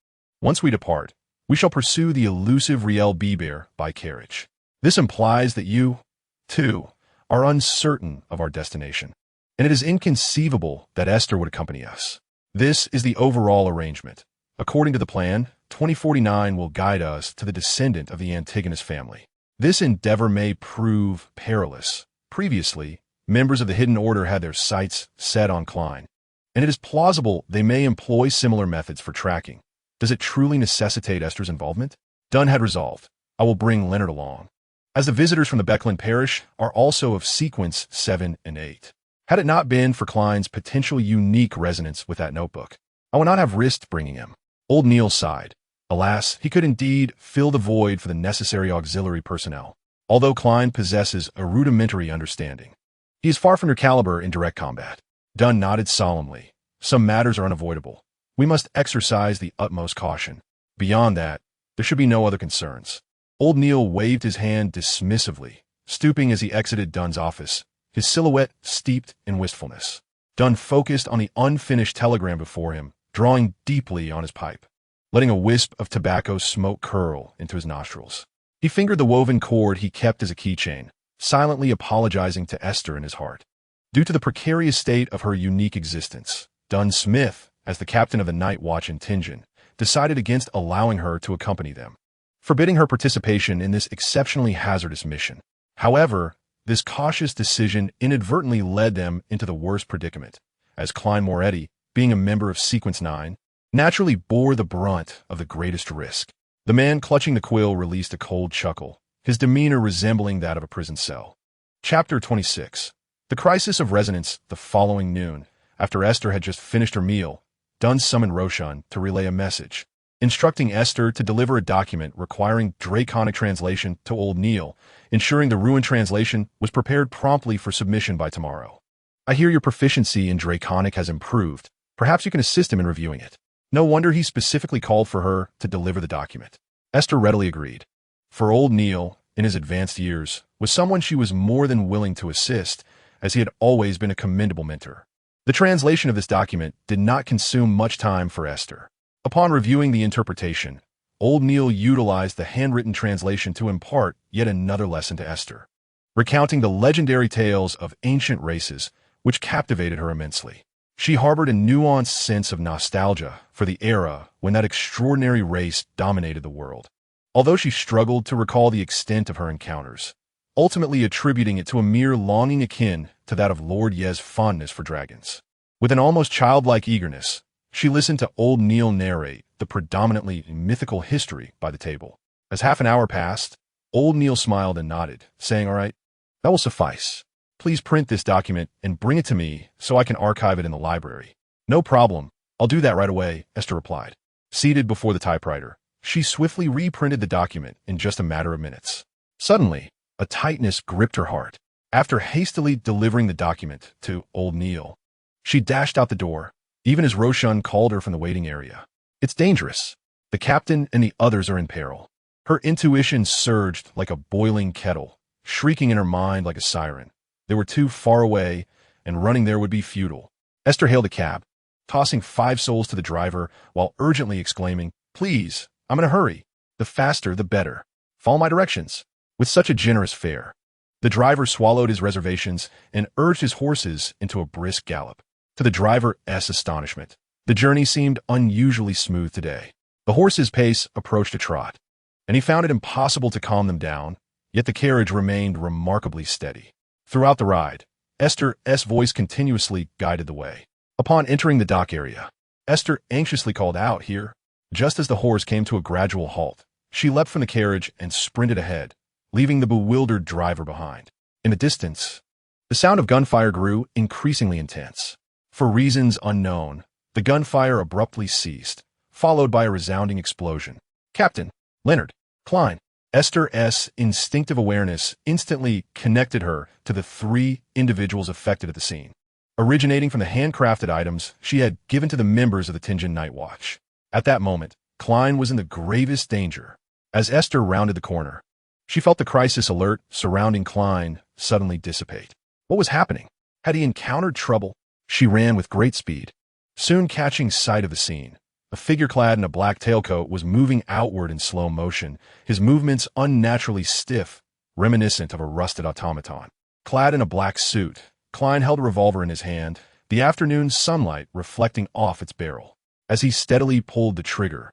[SPEAKER 1] Once we depart, we shall pursue the elusive Riel Bear by carriage. This implies that you, too, are uncertain of our destination, and it is inconceivable that Aiste would accompany us. This is the overall arrangement. According to the plan, 2049 will guide us to the descendant of the Antigonus family. This endeavor may prove perilous. Previously, members of the Hidden Order had their sights set on Klein, and it is plausible they may employ similar methods for tracking. Does it truly necessitate Aiste's involvement? Dunn had resolved. I will bring Leonard along, as the visitors from the Beckland Parish are also of sequence 7 and 8. Had it not been for Klein's potential unique resonance with that notebook, I would not have risked bringing him. Old Neil sighed. Alas, he could indeed fill the void for the necessary auxiliary personnel, although Klein possesses a rudimentary understanding. He is far from your caliber in direct combat. Dunn nodded solemnly. Some matters are unavoidable. We must exercise the utmost caution. Beyond that, there should be no other concerns. Old Neil waved his hand dismissively, stooping as he exited Dunn's office, his silhouette steeped in wistfulness. Dunn focused on the unfinished telegram before him, drawing deeply on his pipe, letting a wisp of tobacco smoke curl into his nostrils. He fingered the woven cord he kept as a keychain, silently apologizing to Aiste in his heart. Due to the precarious state of her unique existence, Dunn Smith, as the captain of the Nightwatch in Tingen, decided against allowing her to accompany them, forbidding her participation in this exceptionally hazardous mission. However, this cautious decision inadvertently led them into the worst predicament, as Klein Moretti, being a member of Sequence 9, naturally bore the brunt of the greatest risk. The man clutching the quill released a cold chuckle, his demeanor resembling that of a prison cell. Chapter 26. The crisis of resonance the following noon, after Aiste had just finished her meal, Dunn summoned Roshan to relay a message, instructing Aiste to deliver a document requiring Draconic translation to Old Neil, ensuring the ruined translation was prepared promptly for submission by tomorrow. I hear your proficiency in Draconic has improved. Perhaps you can assist him in reviewing it. No wonder he specifically called for her to deliver the document. Aiste readily agreed. For Old Neil, in his advanced years, was someone she was more than willing to assist, as he had always been a commendable mentor. The translation of this document did not consume much time for Aiste. Upon reviewing the interpretation, Old Neil utilized the handwritten translation to impart yet another lesson to Aiste, recounting the legendary tales of ancient races, which captivated her immensely. She harbored a nuanced sense of nostalgia for the era when that extraordinary race dominated the world, although she struggled to recall the extent of her encounters, ultimately attributing it to a mere longing akin to that of Lord Ye's fondness for dragons. With an almost childlike eagerness, She listened to old Neil narrate the predominantly mythical history by the table. As half an hour passed, old Neil smiled and nodded, saying, "All right, that will suffice. Please print this document and bring it to me so I can archive it in the library." "No problem. I'll do that right away," Aiste replied. Seated before the typewriter, she swiftly reprinted the document in just a matter of minutes. Suddenly, a tightness gripped her heart. After hastily delivering the document to old Neil, she dashed out the door, even as Roshan called her from the waiting area. "It's dangerous. The captain and the others are in peril." Her intuition surged like a boiling kettle, shrieking in her mind like a siren. They were too far away, and running there would be futile. Aiste hailed a cab, tossing 5 souls to the driver while urgently exclaiming, "Please, I'm in a hurry. The faster, the better. Follow my directions." With such a generous fare, the driver swallowed his reservations and urged his horses into a brisk gallop. To the driver's astonishment, the journey seemed unusually smooth today. The horse's pace approached a trot, and he found it impossible to calm them down, yet the carriage remained remarkably steady. Throughout the ride, Aiste's voice continuously guided the way. Upon entering the dock area, Aiste anxiously called out, "Here." Just as the horse came to a gradual halt, she leapt from the carriage and sprinted ahead, leaving the bewildered driver behind. In the distance, the sound of gunfire grew increasingly intense. For reasons unknown, the gunfire abruptly ceased, followed by a resounding explosion. "Captain, Leonard, Klein." Aiste's instinctive awareness instantly connected her to the 3 individuals affected at the scene, originating from the handcrafted items she had given to the members of the Tingen Nightwatch. At that moment, Klein was in the gravest danger. As Aiste rounded the corner, she felt the crisis alert surrounding Klein suddenly dissipate. What was happening? Had he encountered trouble? She ran with great speed, soon catching sight of the scene. A figure clad in a black tailcoat was moving outward in slow motion, his movements unnaturally stiff, reminiscent of a rusted automaton. Clad in a black suit, Klein held a revolver in his hand, the afternoon sunlight reflecting off its barrel. As he steadily pulled the trigger,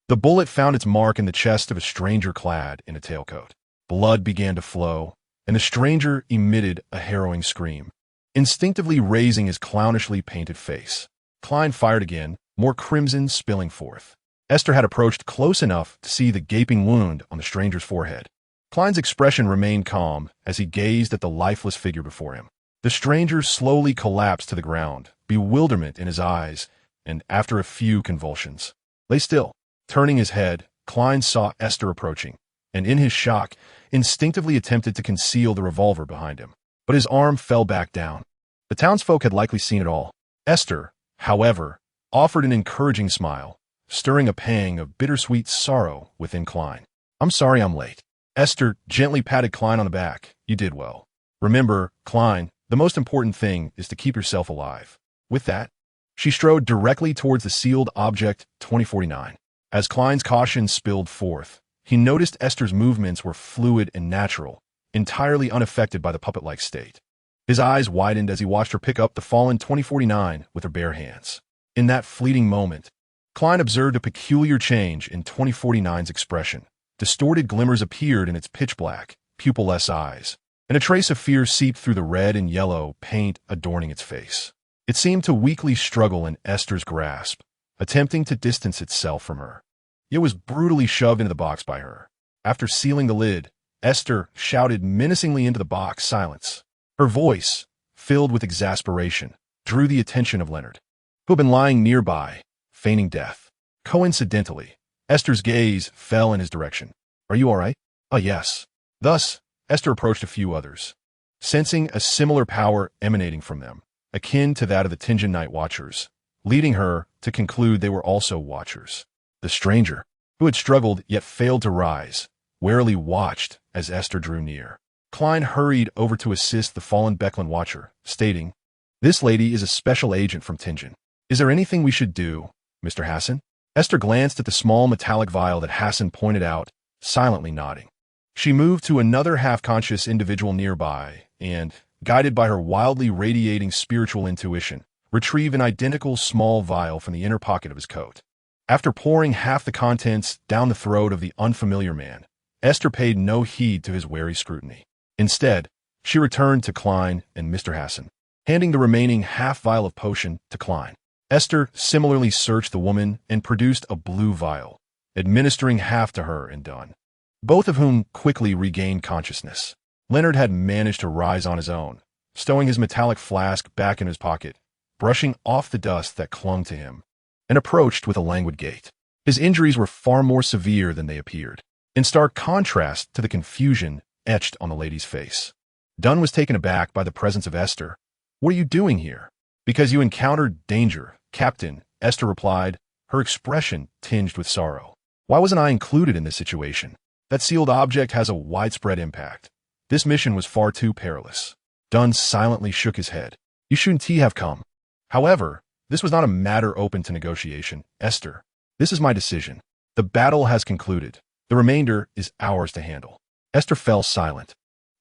[SPEAKER 1] the bullet found its mark in the chest of a stranger clad in a tailcoat. Blood began to flow, and the stranger emitted a harrowing scream, instinctively raising his clownishly painted face. Klein fired again, more crimson spilling forth. Aiste had approached close enough to see the gaping wound on the stranger's forehead. Klein's expression remained calm as he gazed at the lifeless figure before him. The stranger slowly collapsed to the ground, bewilderment in his eyes, and after a few convulsions, lay still. Turning his head, Klein saw Aiste approaching, and in his shock, instinctively attempted to conceal the revolver behind him. But his arm fell back down. The townsfolk had likely seen it all. Aiste, however, offered an encouraging smile, stirring a pang of bittersweet sorrow within Klein. "I'm sorry I'm late." Aiste gently patted Klein on the back. "You did well. Remember, Klein, the most important thing is to keep yourself alive." With that, she strode directly towards the sealed object 2049. As Klein's caution spilled forth, he noticed Aiste's movements were fluid and natural, entirely unaffected by the puppet-like state. His eyes widened as he watched her pick up the fallen 2049 with her bare hands. In that fleeting moment, Klein observed a peculiar change in 2049's expression. Distorted glimmers appeared in its pitch-black, pupil-less eyes, and a trace of fear seeped through the red and yellow paint adorning its face. It seemed to weakly struggle in Aiste's grasp, attempting to distance itself from her. It was brutally shoved into the box by her. After sealing the lid, Aiste shouted menacingly into the box silence. Her voice, filled with exasperation, drew the attention of Leonard, who had been lying nearby, feigning death. Coincidentally, Aiste's gaze fell in his direction. "Are you all right?" "Oh, yes." Thus, Aiste approached a few others, sensing a similar power emanating from them, akin to that of the Tingen Night Watchers, leading her to conclude they were also watchers. The stranger, who had struggled yet failed to rise, warily watched as Aiste drew near. Klein hurried over to assist the fallen Becklin watcher, stating, "This lady is a special agent from Tingen. Is there anything we should do, Mr. Hassan?" Aiste glanced at the small metallic vial that Hassan pointed out, silently nodding. She moved to another half-conscious individual nearby and, guided by her wildly radiating spiritual intuition, retrieved an identical small vial from the inner pocket of his coat. After pouring half the contents down the throat of the unfamiliar man, Aiste paid no heed to his wary scrutiny. Instead, she returned to Klein and Mr. Hassan, handing the remaining half vial of potion to Klein. Esther similarly searched the woman and produced a blue vial, administering half to her and Dunn, both of whom quickly regained consciousness. Leonard had managed to rise on his own, stowing his metallic flask back in his pocket, brushing off the dust that clung to him, and approached with a languid gait. His injuries were far more severe than they appeared, in stark contrast to the confusion etched on the lady's face. Dunn was taken aback by the presence of Esther. "What are you doing here?" "Because you encountered danger, Captain," Esther replied, her expression tinged with sorrow. "Why wasn't I included in this situation? That sealed object has a widespread impact. This mission was far too perilous." Dunn silently shook his head. "You shouldn't have come. However, this was not a matter open to negotiation, Esther. This is my decision. The battle has concluded. The remainder is ours to handle." Esther fell silent,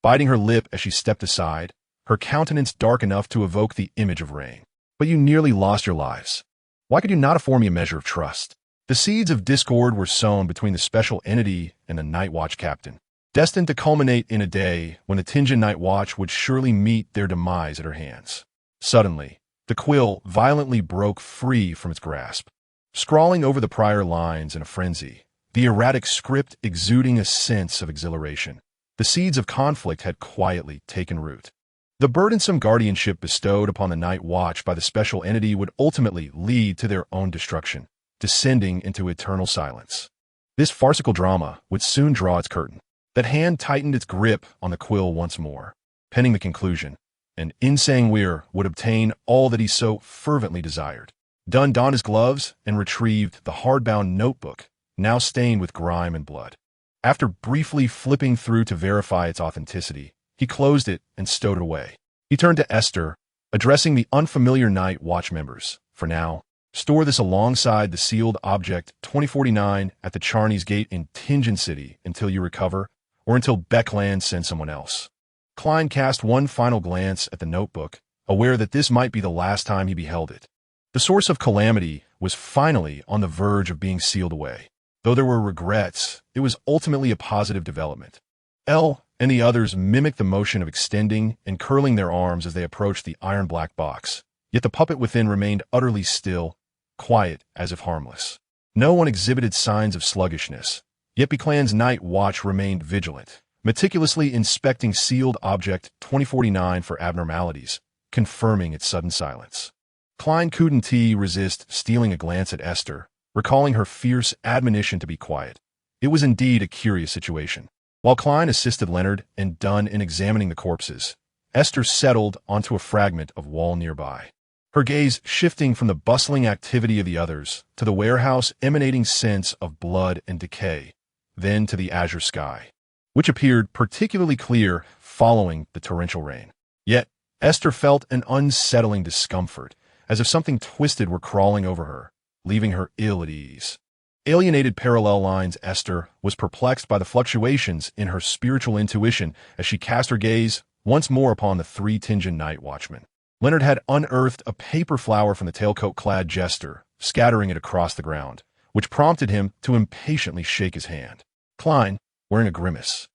[SPEAKER 1] biting her lip as she stepped aside, her countenance dark enough to evoke the image of rain. "But you nearly lost your lives. Why could you not afford me a measure of trust?" The seeds of discord were sown between the special entity and the Nightwatch captain, destined to culminate in a day when the Tinjin Nightwatch would surely meet their demise at her hands. Suddenly, the quill violently broke free from its grasp, scrawling over the prior lines in a frenzy, the erratic script exuding a sense of exhilaration. The seeds of conflict had quietly taken root. The burdensome guardianship bestowed upon the Night Watch by the special entity would ultimately lead to their own destruction, descending into eternal silence. This farcical drama would soon draw its curtain. That hand tightened its grip on the quill once more, penning the conclusion, and Insang Weir would obtain all that he so fervently desired. Dunn donned his gloves and retrieved the hardbound notebook, now stained with grime and blood. After briefly flipping through to verify its authenticity, he closed it and stowed it away. He turned to Esther, addressing the unfamiliar Night Watch members. "For now, store this alongside the sealed object 2049 at the Chanis Gate in Tinjin City until you recover, or until Beckland sends someone else." Klein cast one final glance at the notebook, aware that this might be the last time he beheld it. The source of calamity was finally on the verge of being sealed away. Though there were regrets, it was ultimately a positive development. Elle and the others mimicked the motion of extending and curling their arms as they approached the iron-black box, yet the puppet within remained utterly still, quiet as if harmless. No one exhibited signs of sluggishness, yet Beckland's Night Watch remained vigilant, meticulously inspecting sealed object 2049 for abnormalities, confirming its sudden silence. Klein couldn't resist stealing a glance at Esther, recalling her fierce admonition to be quiet. It was indeed a curious situation. While Klein assisted Leonard and Dunn in examining the corpses, Esther settled onto a fragment of wall nearby, her gaze shifting from the bustling activity of the others to the warehouse emanating sense of blood and decay, then to the azure sky, which appeared particularly clear following the torrential rain. Yet, Esther felt an unsettling discomfort, as if something twisted were crawling over her, leaving her ill at ease. Alienated parallel lines, Esther was perplexed by the fluctuations in her spiritual intuition as she cast her gaze once more upon the three Tinjin Night Watchmen. Leonard had unearthed a paper flower from the tailcoat-clad jester, scattering it across the ground, which prompted him to impatiently shake his hand. Klein, wearing a grimace,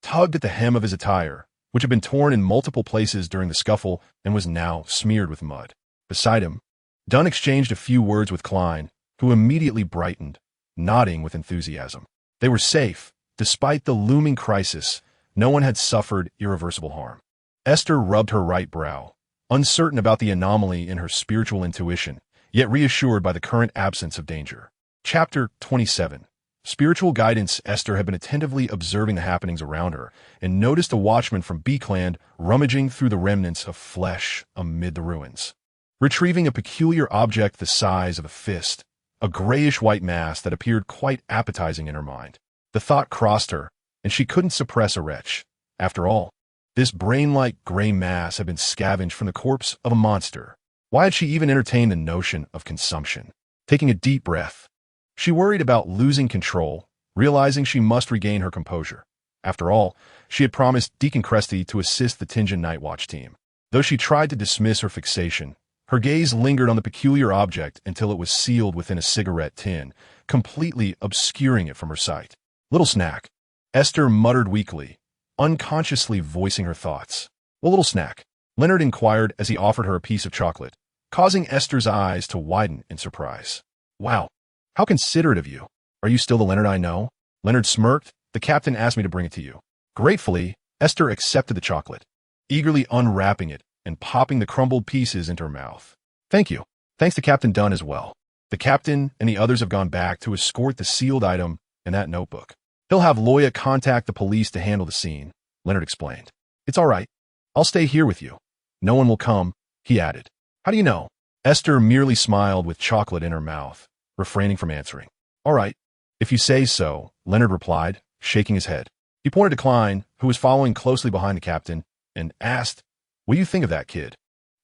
[SPEAKER 1] tugged at the hem of his attire, which had been torn in multiple places during the scuffle and was now smeared with mud. Beside him, Dunn exchanged a few words with Klein, who immediately brightened, nodding with enthusiasm. They were safe. Despite the looming crisis, no one had suffered irreversible harm. Esther rubbed her right brow, uncertain about the anomaly in her spiritual intuition, yet reassured by the current absence of danger. Chapter 27. Spiritual guidance. Esther had been attentively observing the happenings around her and noticed a watchman from Beckland rummaging through the remnants of flesh amid the ruins. Retrieving a peculiar object the size of a fist, a grayish-white mass that appeared quite appetizing in her mind. The thought crossed her, and she couldn't suppress a retch. After all, this brain-like gray mass had been scavenged from the corpse of a monster. Why had she even entertained the notion of consumption? Taking a deep breath, she worried about losing control, realizing she must regain her composure. After all, she had promised Deacon Cresty to assist the Tinjin Nightwatch team. Though she tried to dismiss her fixation, her gaze lingered on the peculiar object until it was sealed within a cigarette tin, completely obscuring it from her sight. "Little snack," Esther muttered weakly, unconsciously voicing her thoughts. "What little snack?" Leonard inquired as he offered her a piece of chocolate, causing Esther's eyes to widen in surprise. Wow, how considerate of you. Are you still the Leonard I know? Leonard smirked. The captain asked me to bring it to you. Gratefully, Esther accepted the chocolate, eagerly unwrapping it and popping the crumbled pieces into her mouth. Thank you. Thanks to Captain Dunn as well. The captain and the others have gone back to escort the sealed item and that notebook. He'll have Loya contact the police to handle the scene, Leonard explained. It's all right. I'll stay here with you. No one will come, he added. How do you know? Esther merely smiled with chocolate in her mouth, refraining from answering. All right. If you say so, Leonard replied, shaking his head. He pointed to Klein, who was following closely behind the captain, and asked, What do you think of that kid?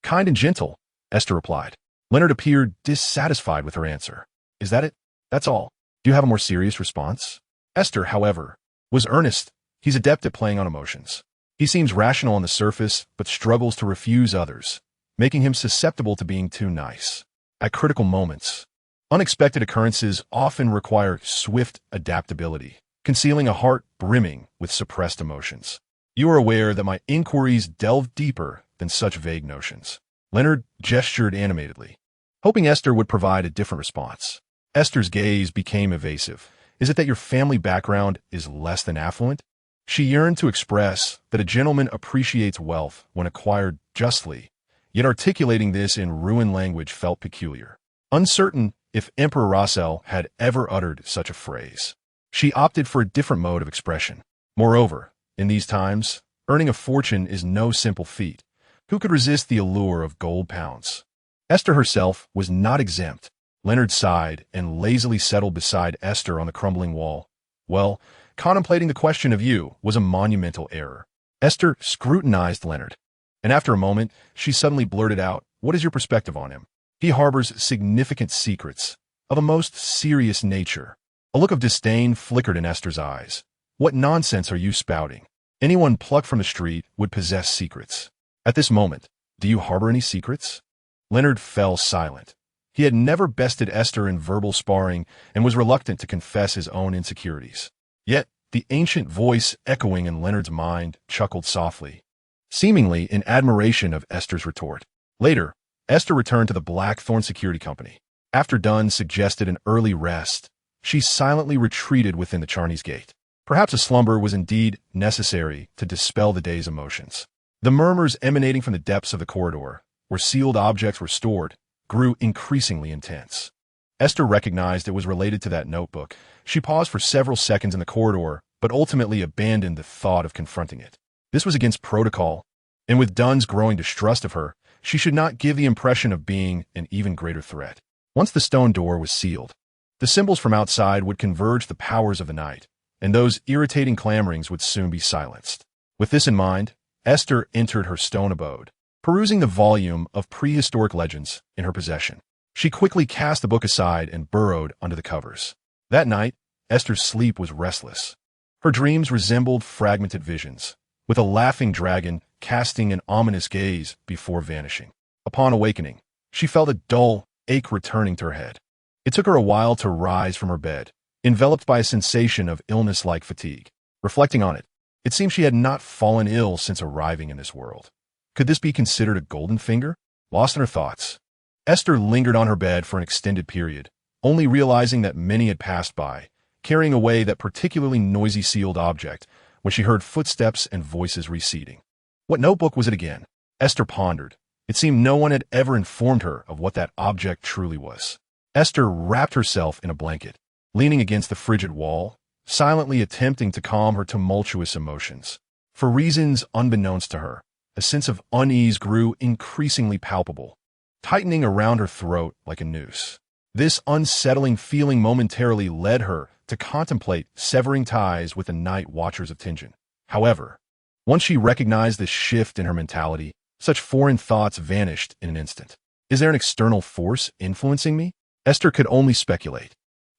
[SPEAKER 1] Kind and gentle, Esther replied. Leonard appeared dissatisfied with her answer. Is that it? That's all. Do you have a more serious response? Esther, however, was earnest. He's adept at playing on emotions. He seems rational on the surface, but struggles to refuse others, making him susceptible to being too nice. At critical moments, unexpected occurrences often require swift adaptability, concealing a heart brimming with suppressed emotions. You are aware that my inquiries delve deeper than such vague notions. Leonard gestured animatedly, hoping Esther would provide a different response. Esther's gaze became evasive. Is it that your family background is less than affluent? She yearned to express that a gentleman appreciates wealth when acquired justly, yet articulating this in ruined language felt peculiar. Uncertain if Emperor Rossel had ever uttered such a phrase, she opted for a different mode of expression. Moreover, in these times, earning a fortune is no simple feat. Who could resist the allure of gold pounds? Esther herself was not exempt. Leonard sighed and lazily settled beside Esther on the crumbling wall. Well, contemplating the question of you was a monumental error. Esther scrutinized Leonard, and after a moment, she suddenly blurted out, What is your perspective on him? He harbors significant secrets of a most serious nature. A look of disdain flickered in Esther's eyes. What nonsense are you spouting? Anyone plucked from the street would possess secrets. At this moment, do you harbor any secrets? Leonard fell silent. He had never bested Esther in verbal sparring and was reluctant to confess his own insecurities. Yet, the ancient voice echoing in Leonard's mind chuckled softly, seemingly in admiration of Esther's retort. Later, Esther returned to the Blackthorn Security Company. After Dunn suggested an early rest, she silently retreated within the Chanis Gate. Perhaps a slumber was indeed necessary to dispel the day's emotions. The murmurs emanating from the depths of the corridor, where sealed objects were stored, grew increasingly intense. Esther recognized it was related to that notebook. She paused for several seconds in the corridor, but ultimately abandoned the thought of confronting it. This was against protocol, and with Dunn's growing distrust of her, she should not give the impression of being an even greater threat. Once the stone door was sealed, the symbols from outside would converge the powers of the night, and those irritating clamorings would soon be silenced. With this in mind, Esther entered her stone abode, perusing the volume of prehistoric legends in her possession. She quickly cast the book aside and burrowed under the covers. That night, Esther's sleep was restless. Her dreams resembled fragmented visions, with a laughing dragon casting an ominous gaze before vanishing. Upon awakening, she felt a dull ache returning to her head. It took her a while to rise from her bed, enveloped by a sensation of illness-like fatigue. Reflecting on it, it seemed she had not fallen ill since arriving in this world. Could this be considered a golden finger? Lost in her thoughts, Esther lingered on her bed for an extended period, only realizing that many had passed by, carrying away that particularly noisy sealed object when she heard footsteps and voices receding. What notebook was it again? Esther pondered. It seemed no one had ever informed her of what that object truly was. Esther wrapped herself in a blanket, leaning against the frigid wall, silently attempting to calm her tumultuous emotions. For reasons unbeknownst to her, a sense of unease grew increasingly palpable, tightening around her throat like a noose. This unsettling feeling momentarily led her to contemplate severing ties with the Night Watchers of Tingen. However, once she recognized this shift in her mentality, such foreign thoughts vanished in an instant. Is there an external force influencing me? Esther could only speculate,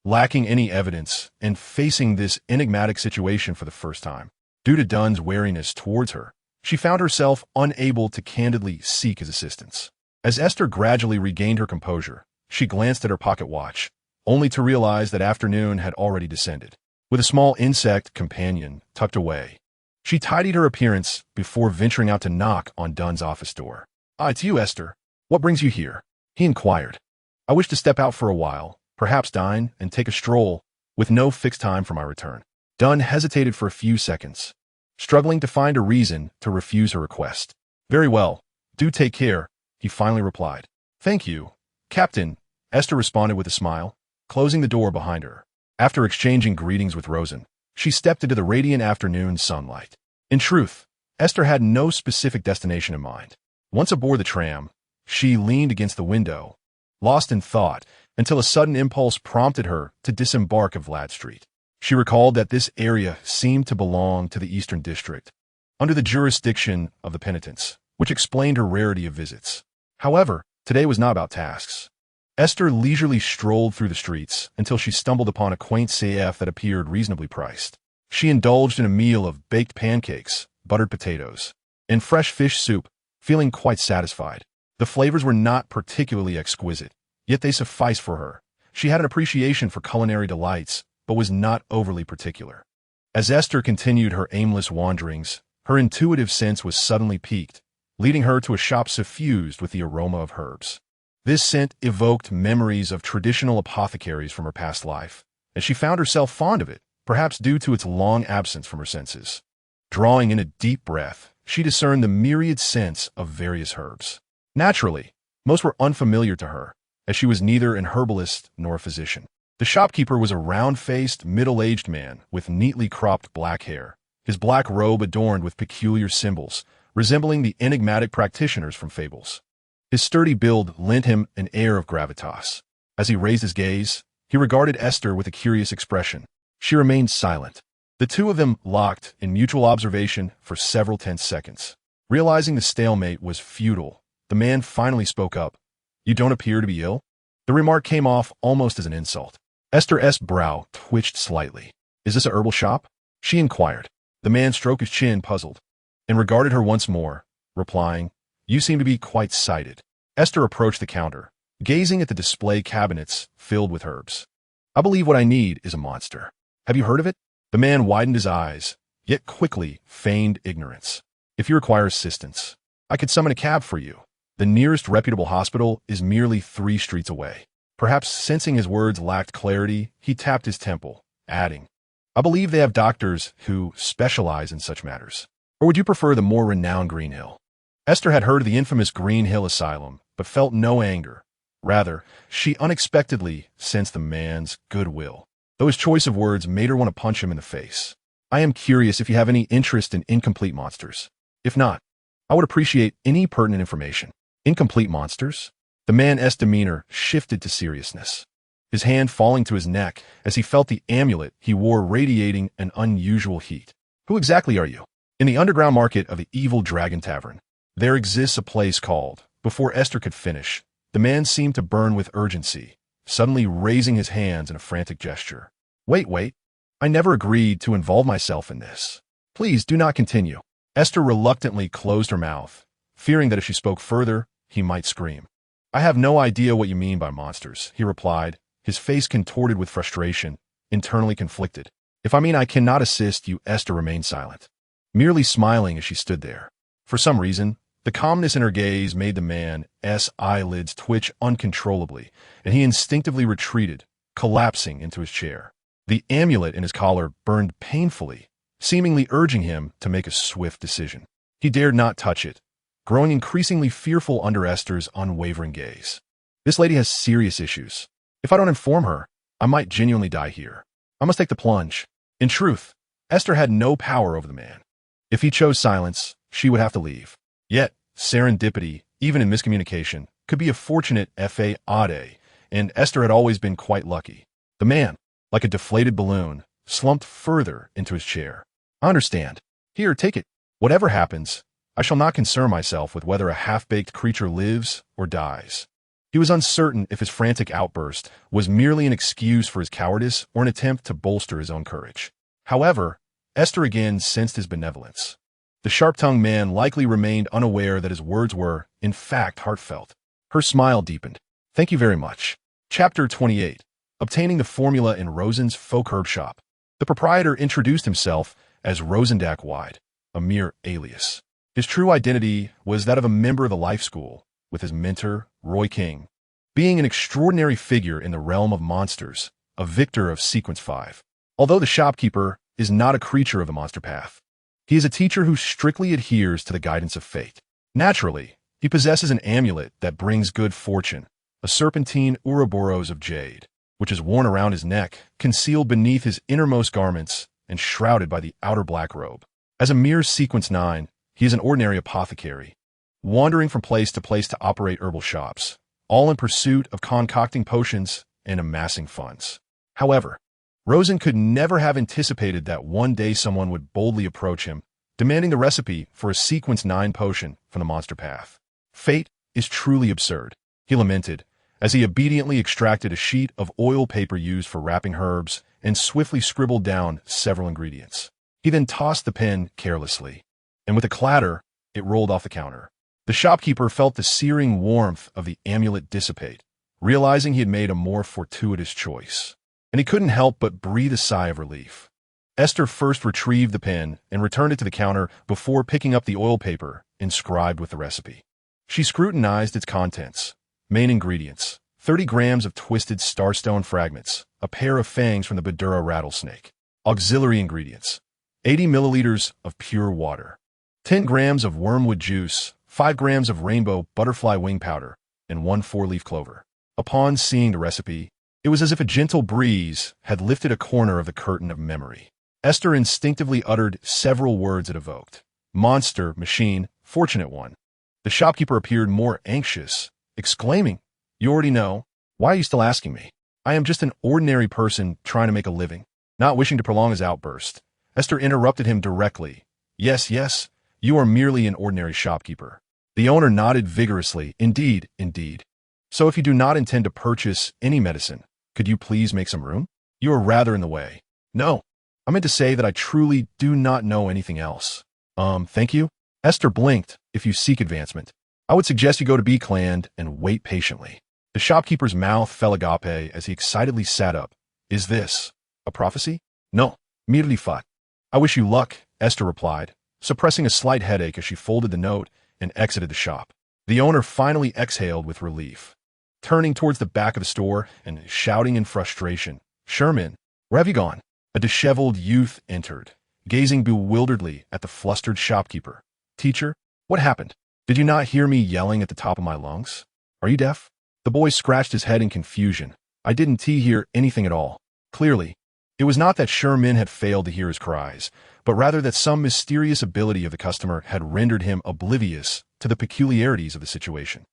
[SPEAKER 1] lacking any evidence and facing this enigmatic situation for the first time. Due to Dunn's wariness towards her, she found herself unable to candidly seek his assistance. As Esther gradually regained her composure, she glanced at her pocket watch, only to realize that afternoon had already descended. With a small insect companion tucked away, she tidied her appearance before venturing out to knock on Dunn's office door. It's you, Esther. What brings you here? he inquired. I wish to step out for a while, perhaps dine and take a stroll, with no fixed time for my return. Dunn hesitated for a few seconds, struggling to find a reason to refuse her request. Very well, do take care, he finally replied. Thank you, Captain, Aiste responded with a smile, closing the door behind her. After exchanging greetings with Rosen, she stepped into the radiant afternoon sunlight. In truth, Aiste had no specific destination in mind. Once aboard the tram, she leaned against the window, lost in thought, until a sudden impulse prompted her to disembark at Vlad Street. She recalled that this area seemed to belong to the Eastern District, under the jurisdiction of the penitents, which explained her rarity of visits. However, today was not about tasks. Aiste leisurely strolled through the streets until she stumbled upon a quaint CF that appeared reasonably priced. She indulged in a meal of baked pancakes, buttered potatoes, and fresh fish soup, feeling quite satisfied. The flavors were not particularly exquisite, yet they sufficed for her. She had an appreciation for culinary delights, but was not overly particular. As Aiste continued her aimless wanderings, her intuitive sense was suddenly piqued, leading her to a shop suffused with the aroma of herbs. This scent evoked memories of traditional apothecaries from her past life, and she found herself fond of it, perhaps due to its long absence from her senses. Drawing in a deep breath, she discerned the myriad scents of various herbs. Naturally, most were unfamiliar to her, as she was neither an herbalist nor a physician. The shopkeeper was a round-faced, middle-aged man with neatly cropped black hair, his black robe adorned with peculiar symbols, resembling the enigmatic practitioners from fables. His sturdy build lent him an air of gravitas. As he raised his gaze, he regarded Aiste with a curious expression. She remained silent. The two of them locked in mutual observation for several tense seconds. Realizing the stalemate was futile, the man finally spoke up. You don't appear to be ill? The remark came off almost as an insult. Aiste's brow twitched slightly. Is this a herbal shop? She inquired. The man stroked his chin, puzzled, and regarded her once more, replying, You seem to be quite sighted. Aiste approached the counter, gazing at the display cabinets filled with herbs. I believe what I need is a monster. Have you heard of it? The man widened his eyes, yet quickly feigned ignorance. If you require assistance, I could summon a cab for you. The nearest reputable hospital is merely 3 streets away. Perhaps sensing his words lacked clarity, he tapped his temple, adding, I believe they have doctors who specialize in such matters. Or would you prefer the more renowned Green Hill? Aiste had heard of the infamous Green Hill Asylum, but felt no anger. Rather, she unexpectedly sensed the man's goodwill, though his choice of words made her want to punch him in the face. I am curious if you have any interest in incomplete monsters. If not, I would appreciate any pertinent information. Incomplete monsters? The man's demeanor shifted to seriousness, his hand falling to his neck as he felt the amulet he wore radiating an unusual heat. Who exactly are you? In the underground market of the Evil Dragon Tavern, there exists a place called. Before Aiste could finish, the man seemed to burn with urgency, suddenly raising his hands in a frantic gesture. Wait. I never agreed to involve myself in this. Please do not continue. Aiste reluctantly closed her mouth, fearing that if she spoke further, he might scream. I have no idea what you mean by monsters, he replied, his face contorted with frustration, internally conflicted. If I mean I cannot assist you, Aiste remained silent, merely smiling as she stood there. For some reason, the calmness in her gaze made the man's eyelids twitch uncontrollably, and he instinctively retreated, collapsing into his chair. The amulet in his collar burned painfully, seemingly urging him to make a swift decision. He dared not touch it, growing increasingly fearful under Aiste's unwavering gaze. This lady has serious issues. If I don't inform her, I might genuinely die here. I must take the plunge. In truth, Aiste had no power over the man. If he chose silence, she would have to leave. Yet, serendipity, even in miscommunication, could be a fortunate fade, and Aiste had always been quite lucky. The man, like a deflated balloon, slumped further into his chair. I understand. Here, take it. Whatever happens, I shall not concern myself with whether a half-baked creature lives or dies. He was uncertain if his frantic outburst was merely an excuse for his cowardice or an attempt to bolster his own courage. However, Aiste again sensed his benevolence. The sharp-tongued man likely remained unaware that his words were, in fact, heartfelt. Her smile deepened. Thank you very much. Chapter 28. Obtaining the formula in Rosen's folk herb shop. The proprietor introduced himself as Rosendak Wide, a mere alias. His true identity was that of a member of the life school, with his mentor, Roy King, being an extraordinary figure in the realm of monsters, a victor of Sequence 5. Although the shopkeeper is not a creature of the monster path, he is a teacher who strictly adheres to the guidance of fate. Naturally, he possesses an amulet that brings good fortune, a serpentine Ouroboros of jade, which is worn around his neck, concealed beneath his innermost garments, and shrouded by the outer black robe. As a mere Sequence 9, he is an ordinary apothecary, wandering from place to place to operate herbal shops, all in pursuit of concocting potions and amassing funds. However, Rosen could never have anticipated that one day someone would boldly approach him, demanding the recipe for a Sequence 9 potion from the monster path. Fate is truly absurd, he lamented, as he obediently extracted a sheet of oil paper used for wrapping herbs and swiftly scribbled down several ingredients. He then tossed the pen carelessly, and with a clatter, it rolled off the counter. The shopkeeper felt the searing warmth of the amulet dissipate, realizing he had made a more fortuitous choice, and he couldn't help but breathe a sigh of relief. Aiste first retrieved the pen and returned it to the counter before picking up the oil paper inscribed with the recipe. She scrutinized its contents. Main ingredients: 30 grams of twisted starstone fragments, a pair of fangs from the Badura rattlesnake. Auxiliary ingredients: 80 milliliters of pure water, 10 grams of wormwood juice, 5 grams of rainbow butterfly wing powder, and 1 4-leaf clover. Upon seeing the recipe, it was as if a gentle breeze had lifted a corner of the curtain of memory. Aiste instinctively uttered several words it evoked. Monster, machine, fortunate one. The shopkeeper appeared more anxious, exclaiming, "You already know. Why are you still asking me? I am just an ordinary person trying to make a living." Not wishing to prolong his outburst, Aiste interrupted him directly. Yes, you are merely an ordinary shopkeeper." The owner nodded vigorously. Indeed. So if you do not intend to purchase any medicine, could you please make some room? You are rather in the way. No, I meant to say that I truly do not know anything else. Thank you? Aiste blinked. If you seek advancement, I would suggest you go to B-Clan and wait patiently. The shopkeeper's mouth fell agape as he excitedly sat up. Is this a prophecy? No, merely fat. I wish you luck, Aiste replied, suppressing a slight headache as she folded the note and exited the shop. The owner finally exhaled with relief, turning towards the back of the store and shouting in frustration, "Sherman, where have you gone?" A disheveled youth entered, gazing bewilderedly at the flustered shopkeeper. "Teacher, what happened? Did you not hear me yelling at the top of my lungs? Are you deaf?" The boy scratched his head in confusion. "I didn't hear anything at all." Clearly, it was not that Sherman had failed to hear his cries, but rather that some mysterious ability of the customer had rendered him oblivious to the peculiarities of the situation.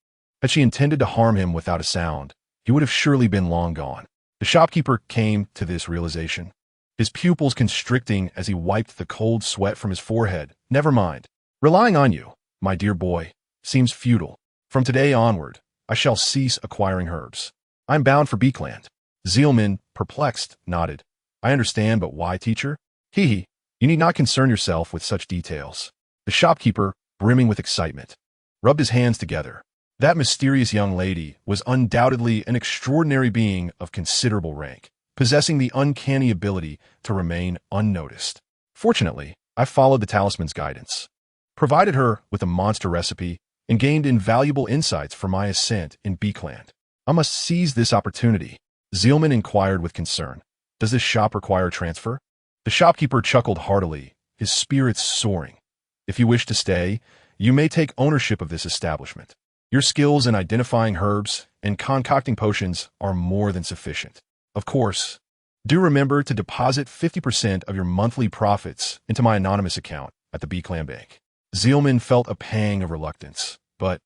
[SPEAKER 1] Had she intended to harm him without a sound, he would have surely been long gone. The shopkeeper came to this realization, his pupils constricting as he wiped the cold sweat from his forehead. "Never mind. Relying on you, my dear boy, seems futile. From today onward, I shall cease acquiring herbs. I'm bound for Beekland." Zielman, perplexed, nodded. "I understand, but why, teacher?" "Hee, you need not concern yourself with such details." The shopkeeper, brimming with excitement, rubbed his hands together. That mysterious young lady was undoubtedly an extraordinary being of considerable rank, possessing the uncanny ability to remain unnoticed. Fortunately, I followed the talisman's guidance, provided her with a monster recipe, and gained invaluable insights for my ascent in Beekland. I must seize this opportunity. Zielman inquired with concern. "Does this shop require transfer?" The shopkeeper chuckled heartily, his spirits soaring. "If you wish to stay, you may take ownership of this establishment. Your skills in identifying herbs and concocting potions are more than sufficient. Of course, do remember to deposit 50% of your monthly profits into my anonymous account at the B-Clan Bank." Zielman felt a pang of reluctance, but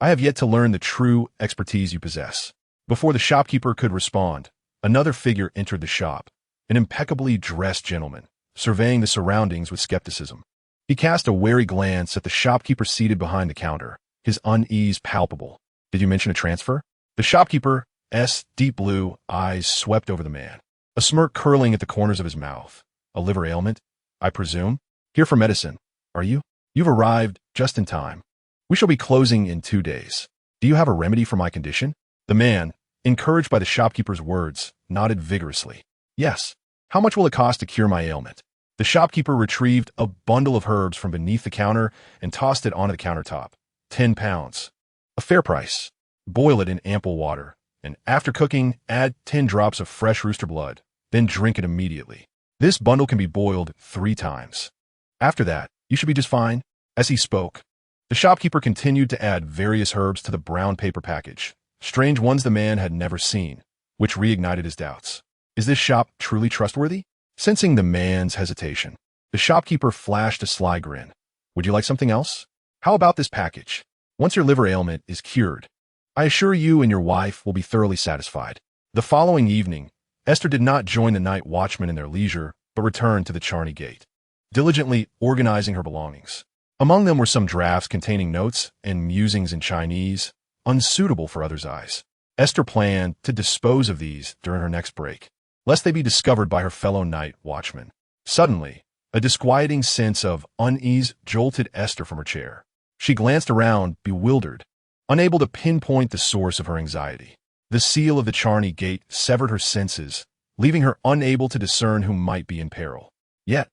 [SPEAKER 1] "I have yet to learn the true expertise you possess." Before the shopkeeper could respond, another figure entered the shop, an impeccably dressed gentleman, surveying the surroundings with skepticism. He cast a wary glance at the shopkeeper seated behind the counter, his unease palpable. "Did you mention a transfer?" The shopkeeper's deep blue eyes swept over the man, a smirk curling at the corners of his mouth. "A liver ailment, I presume? Here for medicine, are you? You've arrived just in time. We shall be closing in 2 days. Do you have a remedy for my condition?" The man, encouraged by the shopkeeper's words, nodded vigorously. "Yes. How much will it cost to cure my ailment?" The shopkeeper retrieved a bundle of herbs from beneath the counter and tossed it onto the countertop. 10 pounds. A fair price. Boil it in ample water, and after cooking, add 10 drops of fresh rooster blood, then drink it immediately. This bundle can be boiled 3 times. After that, you should be just fine." As he spoke, the shopkeeper continued to add various herbs to the brown paper package, strange ones the man had never seen, which reignited his doubts. Is this shop truly trustworthy? Sensing the man's hesitation, the shopkeeper flashed a sly grin. "Would you like something else? How about this package? Once your liver ailment is cured, I assure you and your wife will be thoroughly satisfied." The following evening, Aiste did not join the night watchmen in their leisure, but returned to the Chanis Gate, diligently organizing her belongings. Among them were some drafts containing notes and musings in Chinese, unsuitable for others' eyes. Aiste planned to dispose of these during her next break, lest they be discovered by her fellow night watchmen. Suddenly, a disquieting sense of unease jolted Aiste from her chair. She glanced around, bewildered, unable to pinpoint the source of her anxiety. The seal of the Chanis Gate severed her senses, leaving her unable to discern who might be in peril. Yet,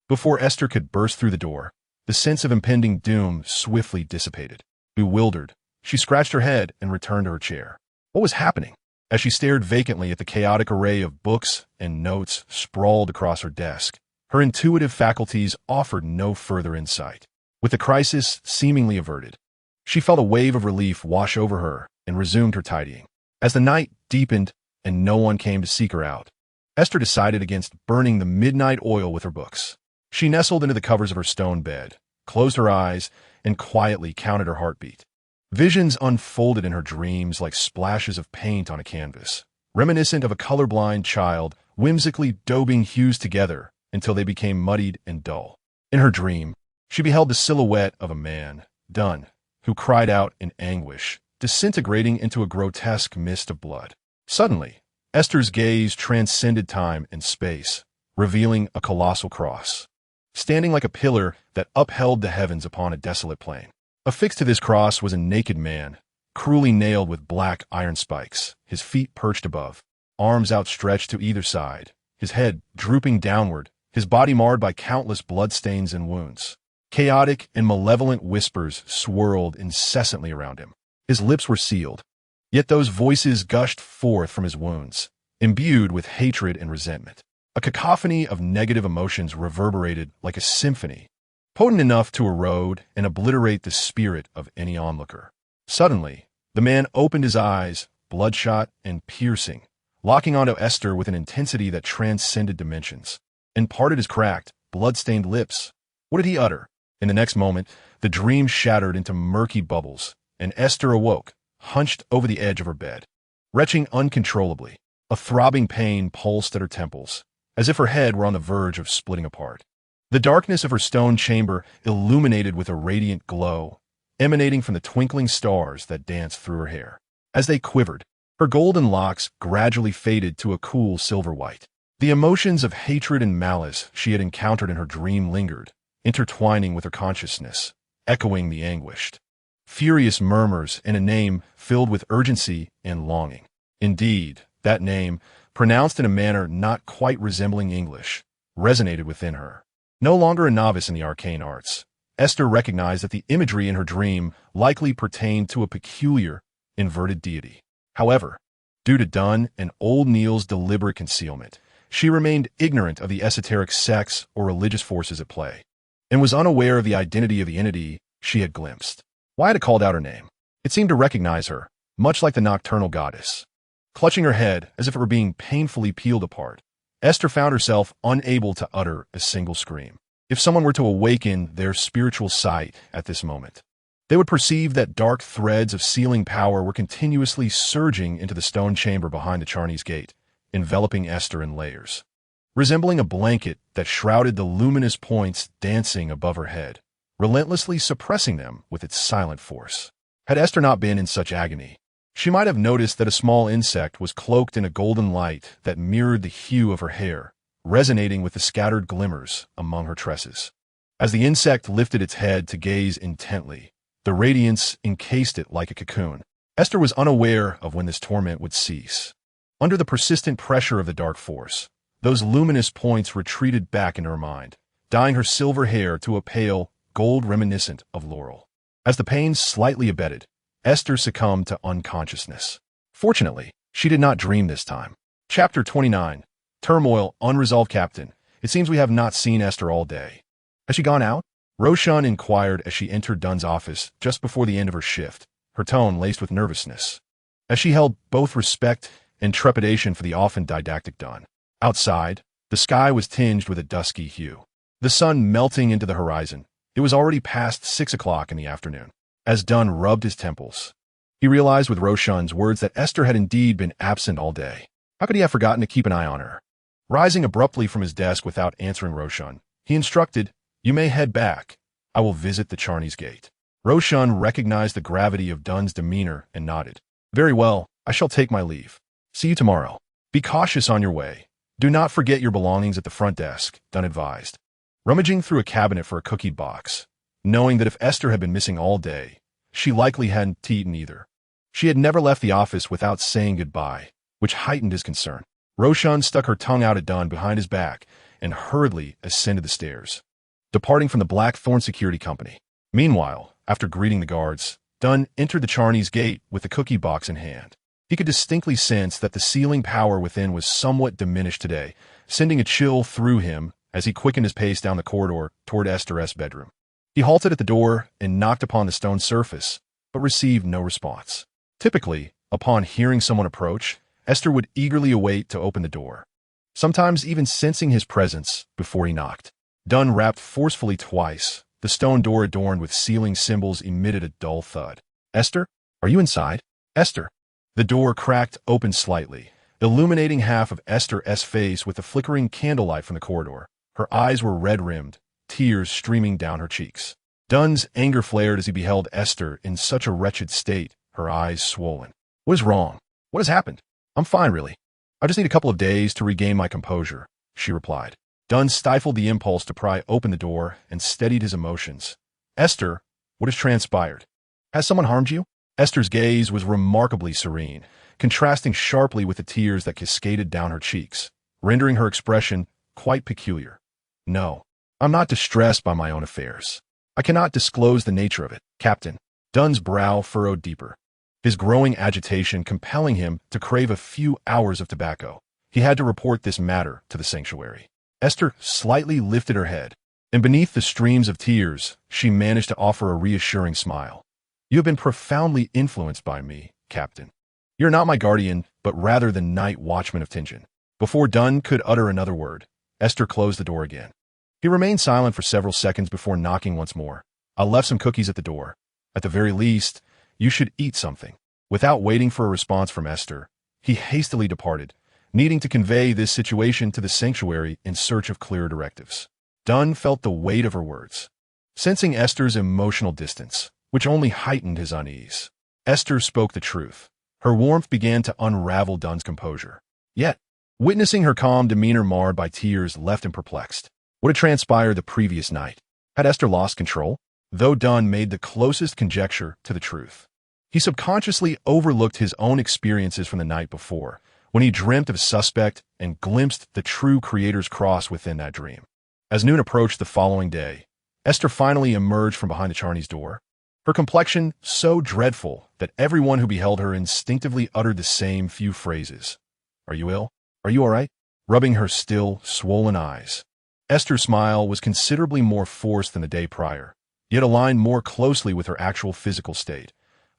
[SPEAKER 1] before Aiste could burst through the door, the sense of impending doom swiftly dissipated. Bewildered, she scratched her head and returned to her chair. What was happening? As she stared vacantly at the chaotic array of books and notes sprawled across her desk, her intuitive faculties offered no further insight. With the crisis seemingly averted, she felt a wave of relief wash over her and resumed her tidying. As the night deepened and no one came to seek her out, Aiste decided against burning the midnight oil with her books. She nestled into the covers of her stone bed, closed her eyes, and quietly counted her heartbeat. Visions unfolded in her dreams like splashes of paint on a canvas, reminiscent of a colorblind child whimsically daubing hues together until they became muddied and dull. In her dream, she beheld the silhouette of a man, done, who cried out in anguish, disintegrating into a grotesque mist of blood. Suddenly, Aiste's gaze transcended time and space, revealing a colossal cross, standing like a pillar that upheld the heavens upon a desolate plain. Affixed to this cross was a naked man, cruelly nailed with black iron spikes, his feet perched above, arms outstretched to either side, his head drooping downward, his body marred by countless bloodstains and wounds. Chaotic and malevolent whispers swirled incessantly around him. His lips were sealed, yet those voices gushed forth from his wounds, imbued with hatred and resentment. A cacophony of negative emotions reverberated like a symphony, potent enough to erode and obliterate the spirit of any onlooker. Suddenly, the man opened his eyes, bloodshot and piercing, locking onto Aiste with an intensity that transcended dimensions, and parted his cracked, blood-stained lips. What did he utter? In the next moment, the dream shattered into murky bubbles, and Aiste awoke, hunched over the edge of her bed, retching uncontrollably. A throbbing pain pulsed at her temples, as if her head were on the verge of splitting apart. The darkness of her stone chamber illuminated with a radiant glow, emanating from the twinkling stars that danced through her hair. As they quivered, her golden locks gradually faded to a cool silver white. The emotions of hatred and malice she had encountered in her dream lingered, intertwining with her consciousness, echoing the anguished, furious murmurs in a name filled with urgency and longing. Indeed, that name, pronounced in a manner not quite resembling English, resonated within her. No longer a novice in the arcane arts, Aiste recognized that the imagery in her dream likely pertained to a peculiar, inverted deity. However, due to Dunn and Old Neil's deliberate concealment, she remained ignorant of the esoteric sects or religious forces at play, and was unaware of the identity of the entity she had glimpsed. Why had it called out her name? It seemed to recognize her, much like the nocturnal goddess. Clutching her head as if it were being painfully peeled apart, Aiste found herself unable to utter a single scream. If someone were to awaken their spiritual sight at this moment, they would perceive that dark threads of sealing power were continuously surging into the stone chamber behind the Chanis Gate, enveloping Aiste in layers, resembling a blanket that shrouded the luminous points dancing above her head, relentlessly suppressing them with its silent force. Had Aiste not been in such agony, she might have noticed that a small insect was cloaked in a golden light that mirrored the hue of her hair, resonating with the scattered glimmers among her tresses. As the insect lifted its head to gaze intently, the radiance encased it like a cocoon. Aiste was unaware of when this torment would cease. Under the persistent pressure of the dark force, those luminous points retreated back into her mind, dyeing her silver hair to a pale gold reminiscent of laurel. As the pain slightly abated, Aiste succumbed to unconsciousness. Fortunately, She did not dream this time. Chapter 29. Turmoil, Unresolved Captain. It seems we have not seen Aiste all day. Has she gone out? Roshan inquired as she entered Dunn's office just before the end of her shift, her tone laced with nervousness, as she held both respect and trepidation for the often didactic Dunn. Outside, the sky was tinged with a dusky hue, the sun melting into the horizon. It was already past 6 o'clock in the afternoon. As Dunn rubbed his temples, he realized with Roshan's words that Aiste had indeed been absent all day. How could he have forgotten to keep an eye on her? Rising abruptly from his desk without answering Roshan, he instructed, "You may head back. I will visit the Chanis Gate." Roshan recognized the gravity of Dunn's demeanor and nodded. "Very well, I shall take my leave. See you tomorrow. Be cautious on your way. Do not forget your belongings at the front desk," Dunn advised. Rummaging through a cabinet for a cookie box, knowing that if Aiste had been missing all day, she likely hadn't eaten either. She had never left the office without saying goodbye, which heightened his concern. Roshan stuck her tongue out at Dunn behind his back and hurriedly ascended the stairs, departing from the Blackthorn Security Company. Meanwhile, after greeting the guards, Dunn entered the Chanis Gate with the cookie box in hand. He could distinctly sense that the sealing power within was somewhat diminished today, sending a chill through him as he quickened his pace down the corridor toward Aiste's bedroom. He halted at the door and knocked upon the stone surface, but received no response. Typically, upon hearing someone approach, Aiste would eagerly await to open the door, sometimes even sensing his presence before he knocked. Dunn rapped forcefully twice. The stone door adorned with sealing symbols emitted a dull thud. "Aiste, are you inside?" "Aiste." The door cracked open slightly, illuminating half of Aiste's face with the flickering candlelight from the corridor. Her eyes were red-rimmed, tears streaming down her cheeks. Dunn's anger flared as he beheld Aiste in such a wretched state, her eyes swollen. "What is wrong? What has happened?" "I'm fine, really. I just need a couple of days to regain my composure," she replied. Dunn stifled the impulse to pry open the door and steadied his emotions. "Aiste, what has transpired? Has someone harmed you?" Aiste's gaze was remarkably serene, contrasting sharply with the tears that cascaded down her cheeks, rendering her expression quite peculiar. "No, I'm not distressed by my own affairs. I cannot disclose the nature of it, Captain." Dunn's brow furrowed deeper, his growing agitation compelling him to crave a few hours of tobacco. He had to report this matter to the sanctuary. Aiste slightly lifted her head, and beneath the streams of tears, she managed to offer a reassuring smile. "You have been profoundly influenced by me, Captain. You're not my guardian, but rather the night watchman of Tingen." Before Dunn could utter another word, Aiste closed the door again. He remained silent for several seconds before knocking once more. "I left some cookies at the door. At the very least, you should eat something." Without waiting for a response from Aiste, he hastily departed, needing to convey this situation to the sanctuary in search of clearer directives. Dunn felt the weight of her words, sensing Aiste's emotional distance, which only heightened his unease. Aiste spoke the truth. Her warmth began to unravel Dunn's composure. Yet, witnessing her calm demeanor marred by tears left him perplexed. What had transpired the previous night? Had Aiste lost control? Though Dunn made the closest conjecture to the truth, he subconsciously overlooked his own experiences from the night before, when he dreamt of a suspect and glimpsed the true Creator's cross within that dream. As noon approached the following day, Aiste finally emerged from behind the Chanis door, her complexion so dreadful that everyone who beheld her instinctively uttered the same few phrases. "Are you ill? Are you all right?" Rubbing her still, swollen eyes. Aiste's smile was considerably more forced than the day prior, yet aligned more closely with her actual physical state.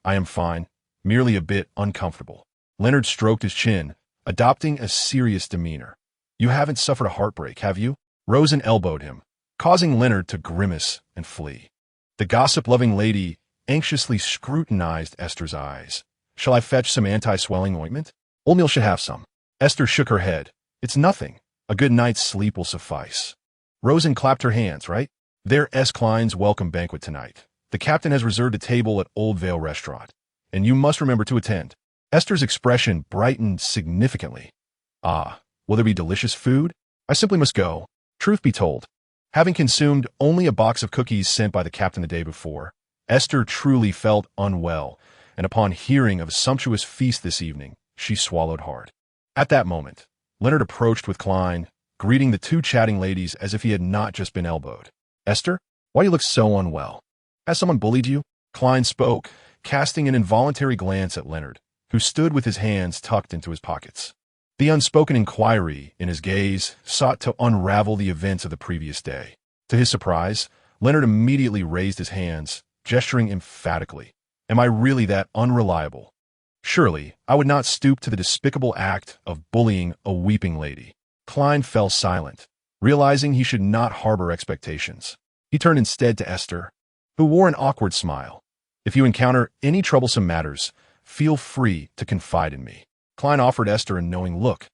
[SPEAKER 1] "I am fine, merely a bit uncomfortable." Leonard stroked his chin, adopting a serious demeanor. "You haven't suffered a heartbreak, have you?" Rosen elbowed him, causing Leonard to grimace and flee. The gossip-loving lady anxiously scrutinized Aiste's eyes. "Shall I fetch some anti-swelling ointment?" "Oatmeal should have some." Aiste shook her head. "It's nothing. A good night's sleep will suffice." Rosen clapped her hands, "Right? There's Klein's welcome banquet tonight. The captain has reserved a table at Old Vale Restaurant, and you must remember to attend." Aiste's expression brightened significantly. "Ah, will there be delicious food? I simply must go." Truth be told, having consumed only a box of cookies sent by the captain the day before, Aiste truly felt unwell, and upon hearing of a sumptuous feast this evening, she swallowed hard. At that moment, Leonard approached with Klein, greeting the two chatting ladies as if he had not just been elbowed. "Aiste, why do you look so unwell? Has someone bullied you?" Klein spoke, casting an involuntary glance at Leonard. who stood with his hands tucked into his pockets. The unspoken inquiry in his gaze sought to unravel the events of the previous day. To his surprise, Leonard immediately raised his hands, gesturing emphatically. Am I really that unreliable? Surely, I would not stoop to the despicable act of bullying a weeping lady. Klein fell silent, realizing he should not harbor expectations. He turned instead to Aiste, who wore an awkward smile. If you encounter any troublesome matters, feel free to confide in me. Klein offered Aiste a knowing look,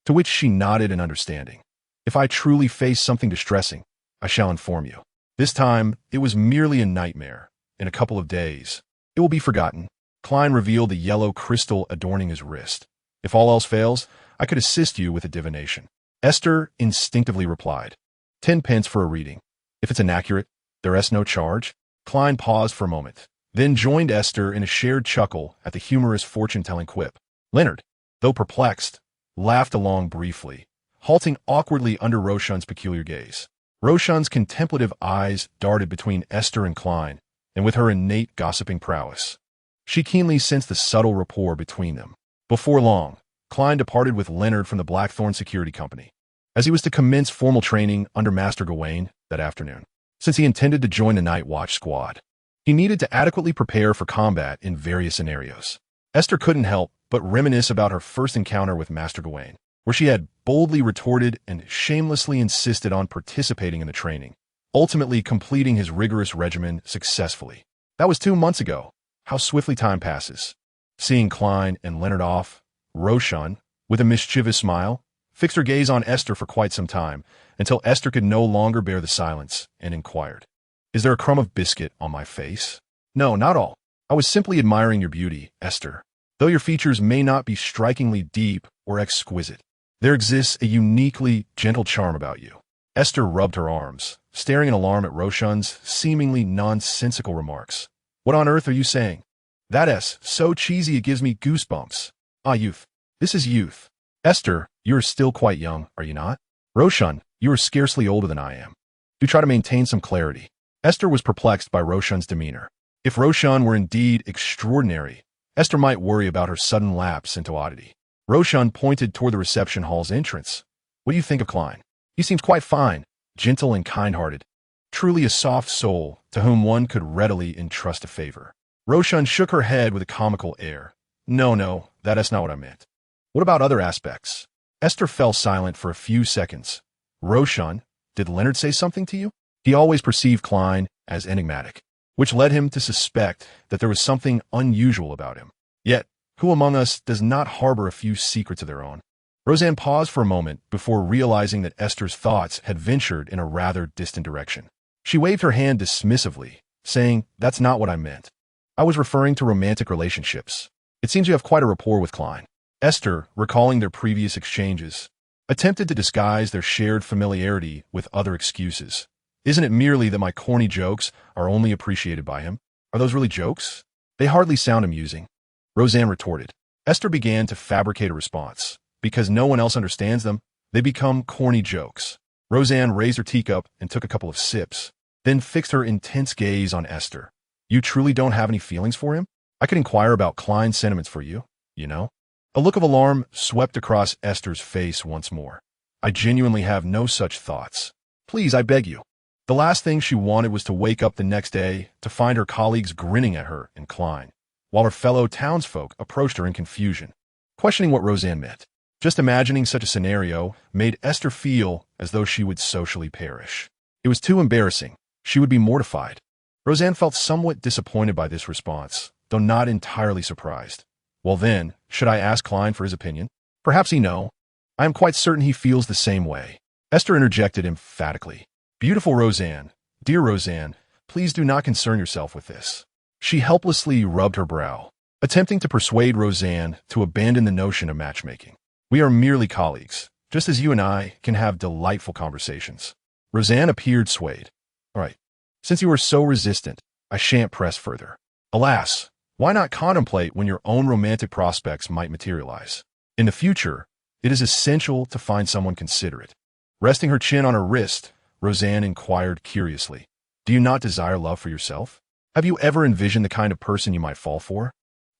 [SPEAKER 1] to which she nodded in understanding. If I truly face something distressing, I shall inform you. This time, it was merely a nightmare. In a couple of days, it will be forgotten. Klein revealed the yellow crystal adorning his wrist. If all else fails, I could assist you with a divination. Aiste instinctively replied, 10 pence for a reading. If it's inaccurate, there is no charge. Klein paused for a moment, then joined Aiste in a shared chuckle at the humorous fortune-telling quip. Leonard, though perplexed, laughed along briefly, halting awkwardly under Roshan's peculiar gaze. Roshan's contemplative eyes darted between Aiste and Klein, and with her innate gossiping prowess, she keenly sensed the subtle rapport between them. Before long, Klein departed with Leonard from the Blackthorn Security Company, as he was to commence formal training under Master Gawain that afternoon. Since he intended to join the Nightwatch squad, he needed to adequately prepare for combat in various scenarios. Aiste couldn't help but reminisce about her first encounter with Master Gawain, where she had boldly retorted and shamelessly insisted on participating in the training, ultimately completing his rigorous regimen successfully. That was 2 months ago. How swiftly time passes. Seeing Klein and Leonard off, Roshan, with a mischievous smile, fixed her gaze on Aiste for quite some time, until Aiste could no longer bear the silence, and inquired, Is there a crumb of biscuit on my face? No, not all. I was simply admiring your beauty, Aiste. Though your features may not be strikingly deep or exquisite, there exists a uniquely gentle charm about you. Aiste rubbed her arms, staring in alarm at Roshan's seemingly nonsensical remarks. What on earth are you saying? That is so cheesy it gives me goosebumps. Ah, youth. This is youth. Aiste, you are still quite young, are you not? Roshan, you are scarcely older than I am. Do try to maintain some clarity. Aiste was perplexed by Roshan's demeanor. If Roshan were indeed extraordinary, Aiste might worry about her sudden lapse into oddity. Roshan pointed toward the reception hall's entrance. What do you think of Klein? He seems quite fine, gentle and kind-hearted. Truly a soft soul to whom one could readily entrust a favor. Roshan shook her head with a comical air. No, that is not what I meant. What about other aspects? Aiste fell silent for a few seconds. Roshan, did Leonard say something to you? He always perceived Klein as enigmatic, which led him to suspect that there was something unusual about him. Yet, who among us does not harbor a few secrets of their own? Roseanne paused for a moment before realizing that Aiste's thoughts had ventured in a rather distant direction. She waved her hand dismissively, saying, That's not what I meant. I was referring to romantic relationships. It seems you have quite a rapport with Klein. Aiste, recalling their previous exchanges, attempted to disguise their shared familiarity with other excuses. Isn't it merely that my corny jokes are only appreciated by him? Are those really jokes? They hardly sound amusing. Roseanne retorted. Aiste began to fabricate a response. Because no one else understands them, they become corny jokes. Roseanne raised her teacup and took a couple of sips, then fixed her intense gaze on Aiste. You truly don't have any feelings for him? I could inquire about Klein's sentiments for you, you know? A look of alarm swept across Aiste's face once more. I genuinely have no such thoughts. Please, I beg you. The last thing she wanted was to wake up the next day to find her colleagues grinning at her and Klein, while her fellow townsfolk approached her in confusion, questioning what Roseanne meant. Just imagining such a scenario made Aiste feel as though she would socially perish. It was too embarrassing. She would be mortified. Roseanne felt somewhat disappointed by this response, though not entirely surprised. Well then, should I ask Klein for his opinion? Perhaps he know. I am quite certain he feels the same way. Aiste interjected emphatically. Beautiful Roseanne, dear Roseanne, please do not concern yourself with this. She helplessly rubbed her brow, attempting to persuade Roseanne to abandon the notion of matchmaking. We are merely colleagues, just as you and I can have delightful conversations. Roseanne appeared swayed. All right, since you are so resistant, I shan't press further. Alas, why not contemplate when your own romantic prospects might materialize? In the future, it is essential to find someone considerate. Resting her chin on her wrist, Roseanne inquired curiously, Do you not desire love for yourself? Have you ever envisioned the kind of person you might fall for?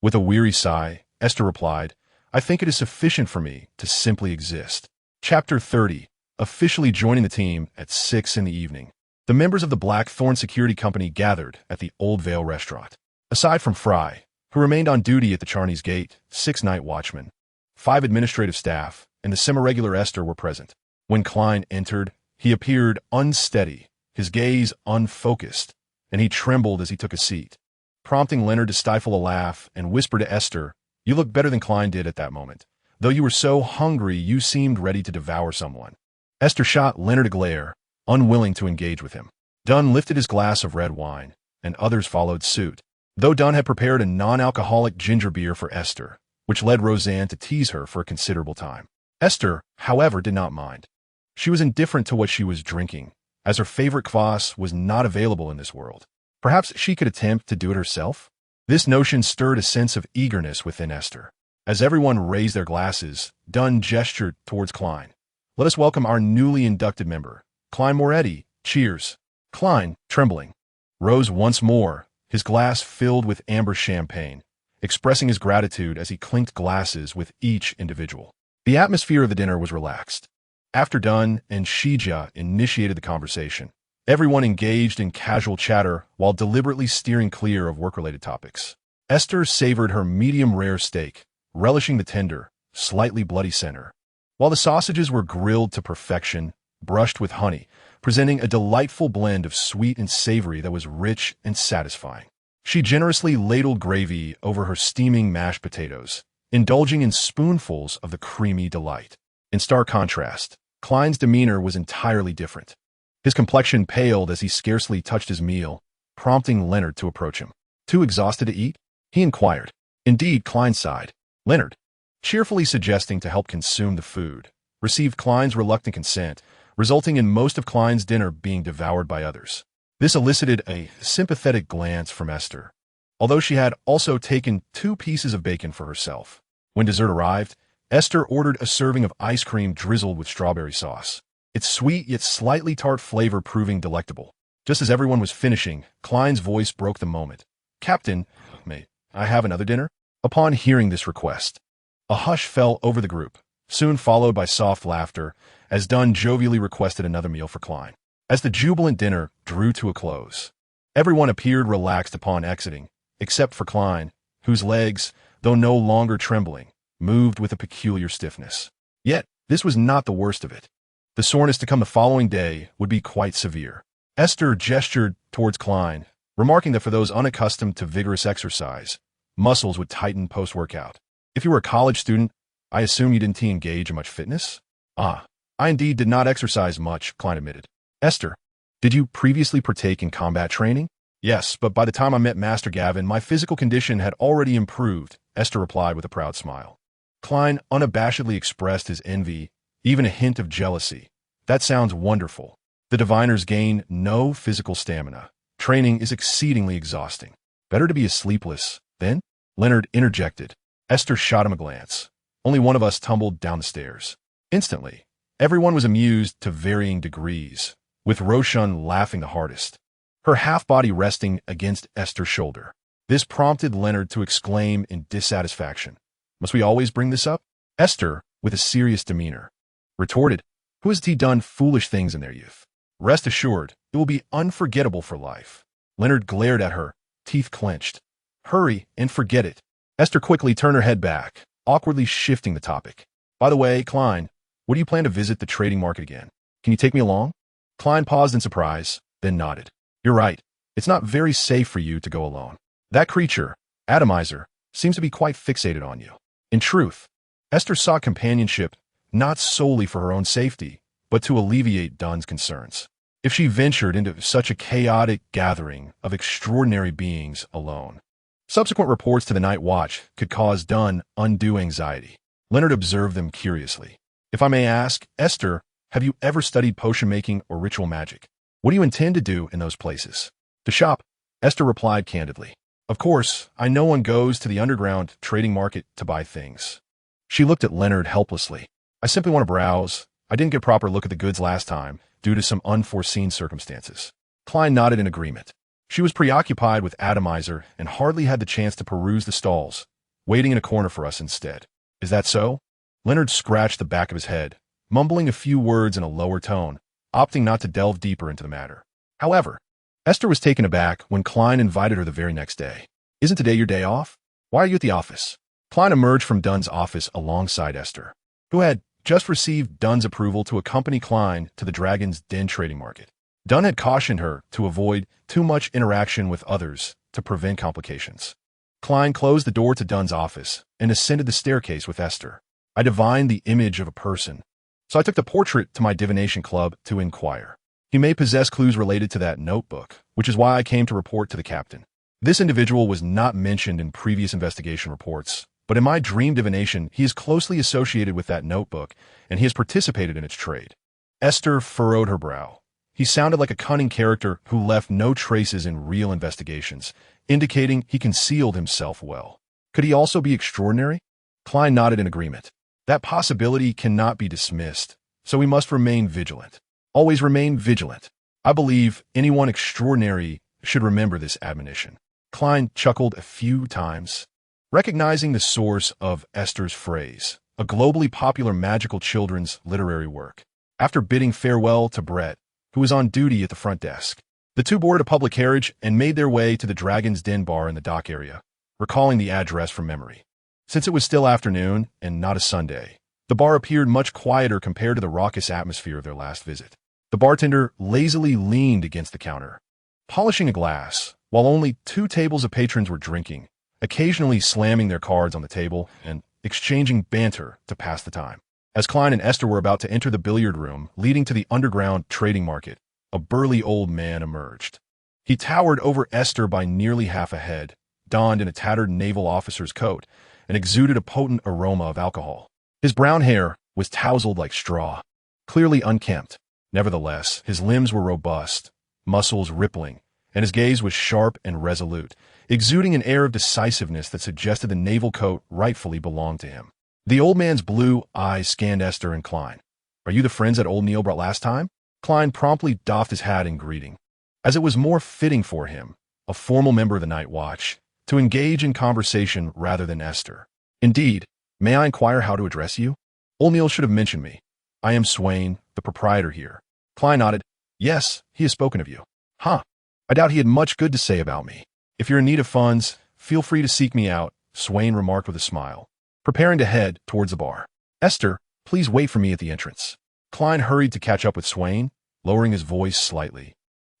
[SPEAKER 1] With a weary sigh, Aiste replied. I think it is sufficient for me to simply exist. Chapter 30. Officially joining the team at 6 in the evening. The members of the Blackthorn Security Company gathered at the Old Vale restaurant. Aside from Fry, who remained on duty at the Chanis Gate, 6 night watchmen, 5 administrative staff, and the semi-regular Aiste were present. When Klein entered, he appeared unsteady, his gaze unfocused, and he trembled as he took a seat, prompting Leonard to stifle a laugh and whisper to Aiste, "You look better than Klein did at that moment. Though you were so hungry, you seemed ready to devour someone." Aiste shot Leonard a glare, unwilling to engage with him. Dunn lifted his glass of red wine, and others followed suit. Though Dunn had prepared a non-alcoholic ginger beer for Aiste, which led Roseanne to tease her for a considerable time. Aiste, however, did not mind. She was indifferent to what she was drinking, as her favorite kvass was not available in this world. Perhaps she could attempt to do it herself? This notion stirred a sense of eagerness within Aiste. As everyone raised their glasses, Dunn gestured towards Klein. "Let us welcome our newly inducted member, Klein Moretti. Cheers." Klein, trembling, rose once more, his glass filled with amber champagne, expressing his gratitude as he clinked glasses with each individual. The atmosphere of the dinner was relaxed. After Dunn and Shija initiated the conversation, everyone engaged in casual chatter while deliberately steering clear of work-related topics. Aiste savored her medium-rare steak, relishing the tender, slightly bloody center, while the sausages were grilled to perfection, brushed with honey, presenting a delightful blend of sweet and savory that was rich and satisfying. She generously ladled gravy over her steaming mashed potatoes, indulging in spoonfuls of the creamy delight. In stark contrast, Klein's demeanor was entirely different. His complexion paled as he scarcely touched his meal, prompting Leonard to approach him. "Too exhausted to eat?" he inquired. Indeed, Klein sighed. Leonard, cheerfully suggesting to help consume the food, received Klein's reluctant consent, resulting in most of Klein's dinner being devoured by others. This elicited a sympathetic glance from Aiste, although she had also taken 2 pieces of bacon for herself. When dessert arrived, Aiste ordered a serving of ice cream drizzled with strawberry sauce, its sweet yet slightly tart flavor proving delectable. Just as everyone was finishing, Klein's voice broke the moment. "Captain, may I have another dinner?" Upon hearing this request, a hush fell over the group, soon followed by soft laughter, as Dunn jovially requested another meal for Klein. As the jubilant dinner drew to a close, everyone appeared relaxed upon exiting, except for Klein, whose legs, though no longer trembling, moved with a peculiar stiffness. Yet, this was not the worst of it. The soreness to come the following day would be quite severe. Aiste gestured towards Klein, remarking that for those unaccustomed to vigorous exercise, muscles would tighten post-workout. "If you were a college student, I assume you didn't engage in much fitness?" "Ah, I indeed did not exercise much," Klein admitted. "Aiste, did you previously partake in combat training?" "Yes, but by the time I met Master Gavin, my physical condition had already improved," Aiste replied with a proud smile. Klein unabashedly expressed his envy, even a hint of jealousy. "That sounds wonderful. The diviners gain no physical stamina. Training is exceedingly exhausting. Better to be as sleepless, then?" Leonard interjected. Aiste shot him a glance. Only one of us tumbled down the stairs. Instantly, everyone was amused to varying degrees, with Roshan laughing the hardest, her half-body resting against Aiste's shoulder. This prompted Leonard to exclaim in dissatisfaction, "Must we always bring this up?" Aiste, with a serious demeanor, retorted, "Who has done foolish things in their youth? Rest assured, it will be unforgettable for life." Leonard glared at her, teeth clenched. "Hurry and forget it." Aiste quickly turned her head back, awkwardly shifting the topic. "By the way, Klein, what do you plan to visit the trading market again? Can you take me along?" Klein paused in surprise, then nodded. "You're right. It's not very safe for you to go alone. That creature, Atomizer, seems to be quite fixated on you." In truth, Aiste sought companionship not solely for her own safety, but to alleviate Dunn's concerns. If she ventured into such a chaotic gathering of extraordinary beings alone, subsequent reports to the Nightwatch could cause Dunn undue anxiety. Leonard observed them curiously. "If I may ask, Aiste, have you ever studied potion making or ritual magic? What do you intend to do in those places?" "To shop," Aiste replied candidly. "Of course, I know one goes to the underground trading market to buy things." She looked at Leonard helplessly. "I simply want to browse. I didn't get a proper look at the goods last time, due to some unforeseen circumstances." Klein nodded in agreement. She was preoccupied with Atomizer and hardly had the chance to peruse the stalls, waiting in a corner for us instead. Is that so? Leonard scratched the back of his head, mumbling a few words in a lower tone, opting not to delve deeper into the matter. However, Esther was taken aback when Klein invited her the very next day. Isn't today your day off? Why are you at the office? Klein emerged from Dunn's office alongside Esther, who had just received Dunn's approval to accompany Klein to the Dragon's Den trading market. Dunn had cautioned her to avoid too much interaction with others to prevent complications. Klein closed the door to Dunn's office and ascended the staircase with Esther. I divined the image of a person, so I took the portrait to my divination club to inquire. He may possess clues related to that notebook, which is why I came to report to the captain. This individual was not mentioned in previous investigation reports, but in my dream divination, he is closely associated with that notebook, and he has participated in its trade. Esther furrowed her brow. He sounded like a cunning character who left no traces in real investigations, indicating he concealed himself well. Could he also be extraordinary? Klein nodded in agreement. That possibility cannot be dismissed, so we must remain vigilant. Always remain vigilant. I believe anyone extraordinary should remember this admonition. Klein chuckled a few times, recognizing the source of Esther's phrase, a globally popular magical children's literary work. After bidding farewell to Brett, who was on duty at the front desk, the two boarded a public carriage and made their way to the Dragon's Den bar in the dock area, recalling the address from memory. Since it was still afternoon and not a Sunday, the bar appeared much quieter compared to the raucous atmosphere of their last visit. The bartender lazily leaned against the counter, polishing a glass, while only 2 tables of patrons were drinking, occasionally slamming their cards on the table and exchanging banter to pass the time. As Klein and Esther were about to enter the billiard room leading to the underground trading market, a burly old man emerged. He towered over Esther by nearly half a head, donned in a tattered naval officer's coat, and exuded a potent aroma of alcohol. His brown hair was tousled like straw, clearly unkempt. Nevertheless, his limbs were robust, muscles rippling, and his gaze was sharp and resolute, exuding an air of decisiveness that suggested the naval coat rightfully belonged to him. The old man's blue eyes scanned Esther and Klein. Are you the friends that old Neil brought last time? Klein promptly doffed his hat in greeting, as it was more fitting for him, a formal member of the Nightwatch, to engage in conversation rather than Esther. Indeed, may I inquire how to address you? Old Neil should have mentioned me. I am Swain, the proprietor here. Klein nodded. Yes, he has spoken of you. Huh. I doubt he had much good to say about me. If you're in need of funds, feel free to seek me out, Swain remarked with a smile, preparing to head towards the bar. Esther, please wait for me at the entrance. Klein hurried to catch up with Swain, lowering his voice slightly,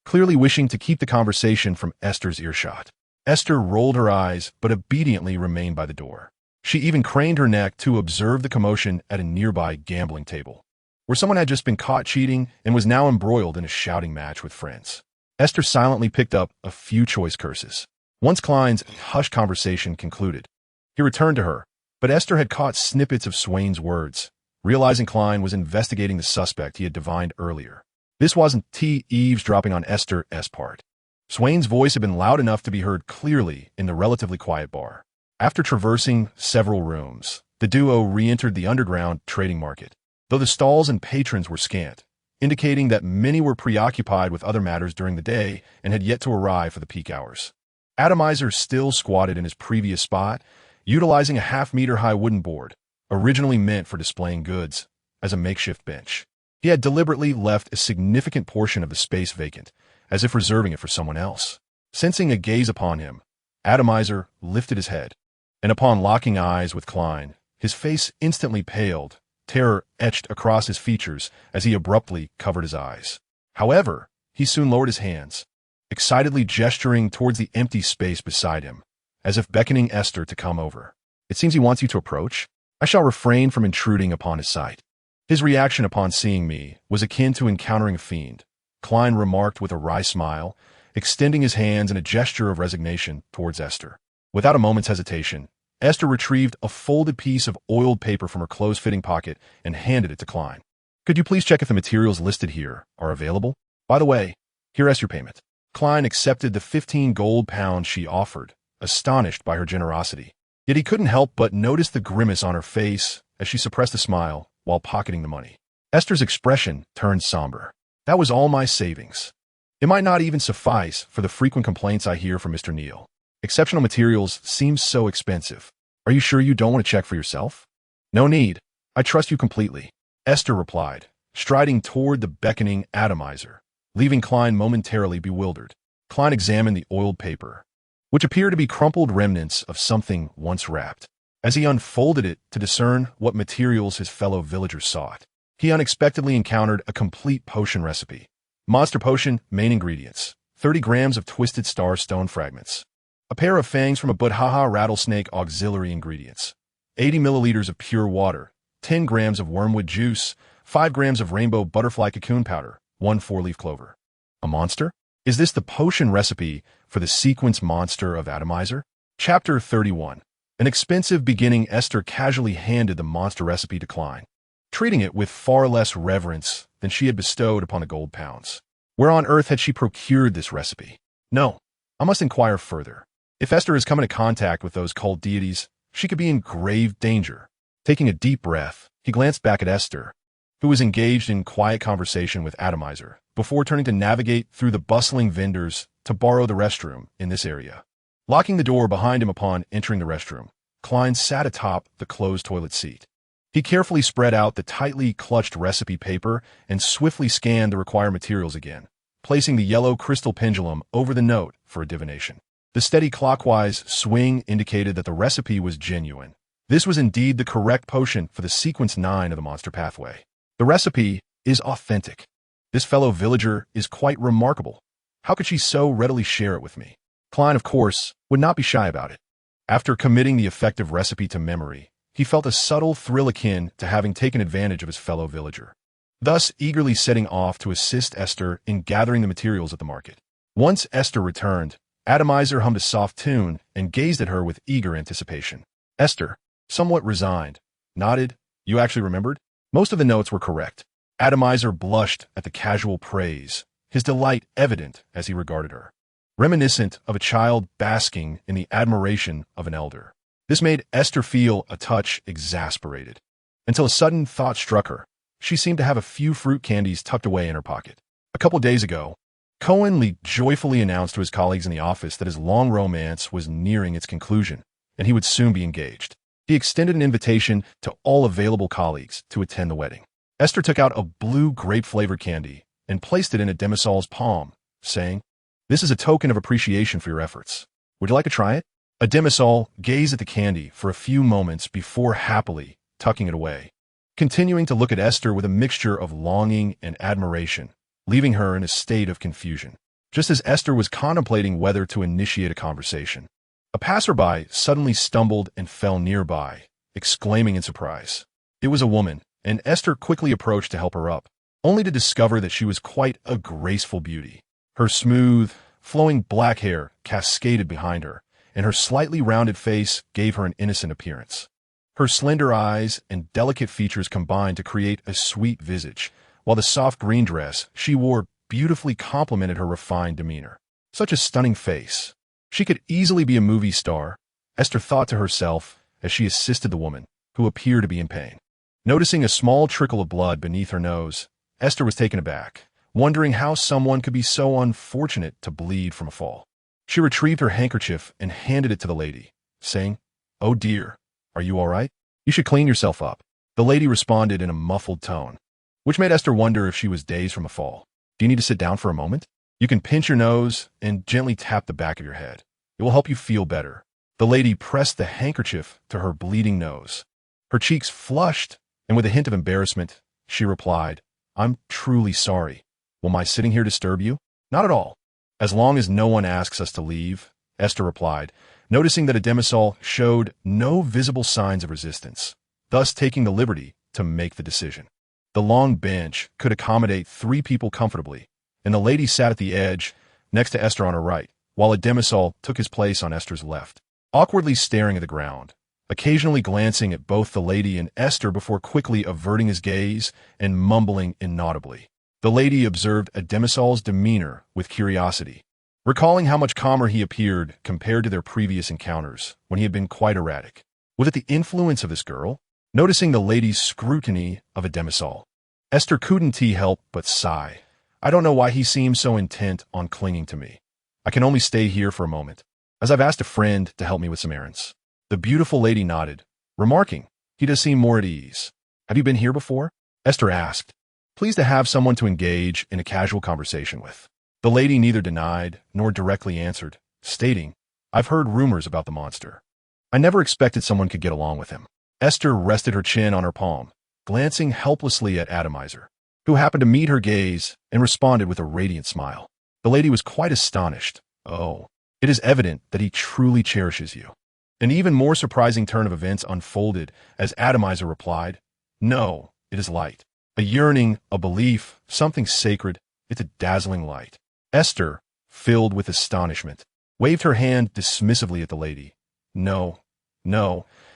[SPEAKER 1] clearly wishing to keep the conversation from Esther's earshot. Esther rolled her eyes but obediently remained by the door. She even craned her neck to observe the commotion at a nearby gambling table, where someone had just been caught cheating and was now embroiled in a shouting match with friends. Esther silently picked up a few choice curses. Once Klein's hushed conversation concluded, he returned to her, but Esther had caught snippets of Swain's words, realizing Klein was investigating the suspect he had divined earlier. This wasn't eavesdropping on Esther's part. Swain's voice had been loud enough to be heard clearly in the relatively quiet bar. After traversing several rooms, the duo re-entered the underground trading market, though the stalls and patrons were scant, indicating that many were preoccupied with other matters during the day and had yet to arrive for the peak hours. Atomizer still squatted in his previous spot, utilizing a half-meter-high wooden board, originally meant for displaying goods, as a makeshift bench. He had deliberately left a significant portion of the space vacant, as if reserving it for someone else. Sensing a gaze upon him, Atomizer lifted his head, and upon locking eyes with Klein, his face instantly paled, terror etched across his features as he abruptly covered his eyes. However, he soon lowered his hands, excitedly gesturing towards the empty space beside him, as if beckoning Esther to come over. It seems he wants you to approach. I shall refrain from intruding upon his sight. His reaction upon seeing me was akin to encountering a fiend, Klein remarked with a wry smile, extending his hands in a gesture of resignation towards Esther. Without a moment's hesitation, Esther retrieved a folded piece of oiled paper from her close-fitting pocket and handed it to Klein. Could you please check if the materials listed here are available? By the way, here's your payment. Klein accepted the 15 gold pounds she offered, astonished by her generosity. Yet he couldn't help but notice the grimace on her face as she suppressed a smile while pocketing the money. Esther's expression turned somber. That was all my savings. It might not even suffice for the frequent complaints I hear from Mr. Neal. Exceptional materials seem so expensive. Are you sure you don't want to check for yourself? No need. I trust you completely, Aiste replied, striding toward the beckoning atomizer, leaving Klein momentarily bewildered. Klein examined the oiled paper, which appeared to be crumpled remnants of something once wrapped. As he unfolded it to discern what materials his fellow villagers sought, he unexpectedly encountered a complete potion recipe. Monster potion, main ingredients: 30 grams of twisted star stone fragments, a pair of fangs from a Budhaha rattlesnake. Auxiliary ingredients: 80 milliliters of pure water, 10 grams of wormwood juice, 5 grams of rainbow butterfly cocoon powder, 1 4-leaf clover. A monster? Is this the potion recipe for the sequence monster of Atomizer? Chapter 31. An expensive beginning. Aiste casually handed the monster recipe to Klein, treating it with far less reverence than she had bestowed upon the gold pounds. Where on earth had she procured this recipe? No, I must inquire further. If Aiste has come into contact with those cult deities, she could be in grave danger. Taking a deep breath, he glanced back at Aiste, who was engaged in quiet conversation with Atomizer, before turning to navigate through the bustling vendors to borrow the restroom in this area. Locking the door behind him upon entering the restroom, Klein sat atop the closed toilet seat. He carefully spread out the tightly clutched recipe paper and swiftly scanned the required materials again, placing the yellow crystal pendulum over the note for a divination. The steady clockwise swing indicated that the recipe was genuine. This was indeed the correct potion for the sequence 9 of the monster pathway. The recipe is authentic. This fellow villager is quite remarkable. How could she so readily share it with me? Klein, of course, would not be shy about it. After committing the effective recipe to memory, he felt a subtle thrill akin to having taken advantage of his fellow villager, thus eagerly setting off to assist Aiste in gathering the materials at the market. Once Aiste returned, Atomizer hummed a soft tune and gazed at her with eager anticipation. Aiste, somewhat resigned, nodded. You actually remembered? Most of the notes were correct. Atomizer blushed at the casual praise, his delight evident as he regarded her, reminiscent of a child basking in the admiration of an elder. This made Aiste feel a touch exasperated, until a sudden thought struck her. She seemed to have a few fruit candies tucked away in her pocket. A couple days ago, Cohen Lee joyfully announced to his colleagues in the office that his long romance was nearing its conclusion, and he would soon be engaged. He extended an invitation to all available colleagues to attend the wedding. Aiste took out a blue grape-flavored candy and placed it in Ademisol's palm, saying, "This is a token of appreciation for your efforts. Would you like to try it?" Ademisol gazed at the candy for a few moments before happily tucking it away, continuing to look at Aiste with a mixture of longing and admiration, leaving her in a state of confusion. Just as Aiste was contemplating whether to initiate a conversation, a passerby suddenly stumbled and fell nearby, exclaiming in surprise. It was a woman, and Aiste quickly approached to help her up, only to discover that she was quite a graceful beauty. Her smooth, flowing black hair cascaded behind her, and her slightly rounded face gave her an innocent appearance. Her slender eyes and delicate features combined to create a sweet visage, while the soft green dress she wore beautifully complemented her refined demeanor. Such a stunning face. She could easily be a movie star, Aiste thought to herself as she assisted the woman, who appeared to be in pain. Noticing a small trickle of blood beneath her nose, Aiste was taken aback, wondering how someone could be so unfortunate to bleed from a fall. She retrieved her handkerchief and handed it to the lady, saying, "Oh dear, are you all right? You should clean yourself up." The lady responded in a muffled tone, which made Aiste wonder if she was dazed from a fall. "Do you need to sit down for a moment? You can pinch your nose and gently tap the back of your head. It will help you feel better." The lady pressed the handkerchief to her bleeding nose. Her cheeks flushed, and with a hint of embarrassment, she replied, "I'm truly sorry. Will my sitting here disturb you?" "Not at all. As long as no one asks us to leave," Aiste replied, noticing that Ademisol showed no visible signs of resistance, thus taking the liberty to make the decision. The long bench could accommodate 3 people comfortably, and the lady sat at the edge, next to Aiste on her right, while Ademisol took his place on Aiste's left, awkwardly staring at the ground, occasionally glancing at both the lady and Aiste before quickly averting his gaze and mumbling inaudibly. The lady observed Ademisol's demeanor with curiosity, recalling how much calmer he appeared compared to their previous encounters, when he had been quite erratic. Was it the influence of this girl? Noticing the lady's scrutiny of Ademisol, Aiste couldn't help but sigh. "I don't know why he seems so intent on clinging to me. I can only stay here for a moment, as I've asked a friend to help me with some errands." The beautiful lady nodded, remarking, "He does seem more at ease. Have you been here before?" Aiste asked, pleased to have someone to engage in a casual conversation with. The lady neither denied nor directly answered, stating, "I've heard rumors about the monster. I never expected someone could get along with him." Aiste rested her chin on her palm, glancing helplessly at Atomizer, who happened to meet her gaze and responded with a radiant smile. The lady was quite astonished. "Oh, it is evident that he truly cherishes you." An even more surprising turn of events unfolded as Atomizer replied, "No, it is light. A yearning, a belief, something sacred. It's a dazzling light." Aiste, filled with astonishment, waved her hand dismissively at the lady. No,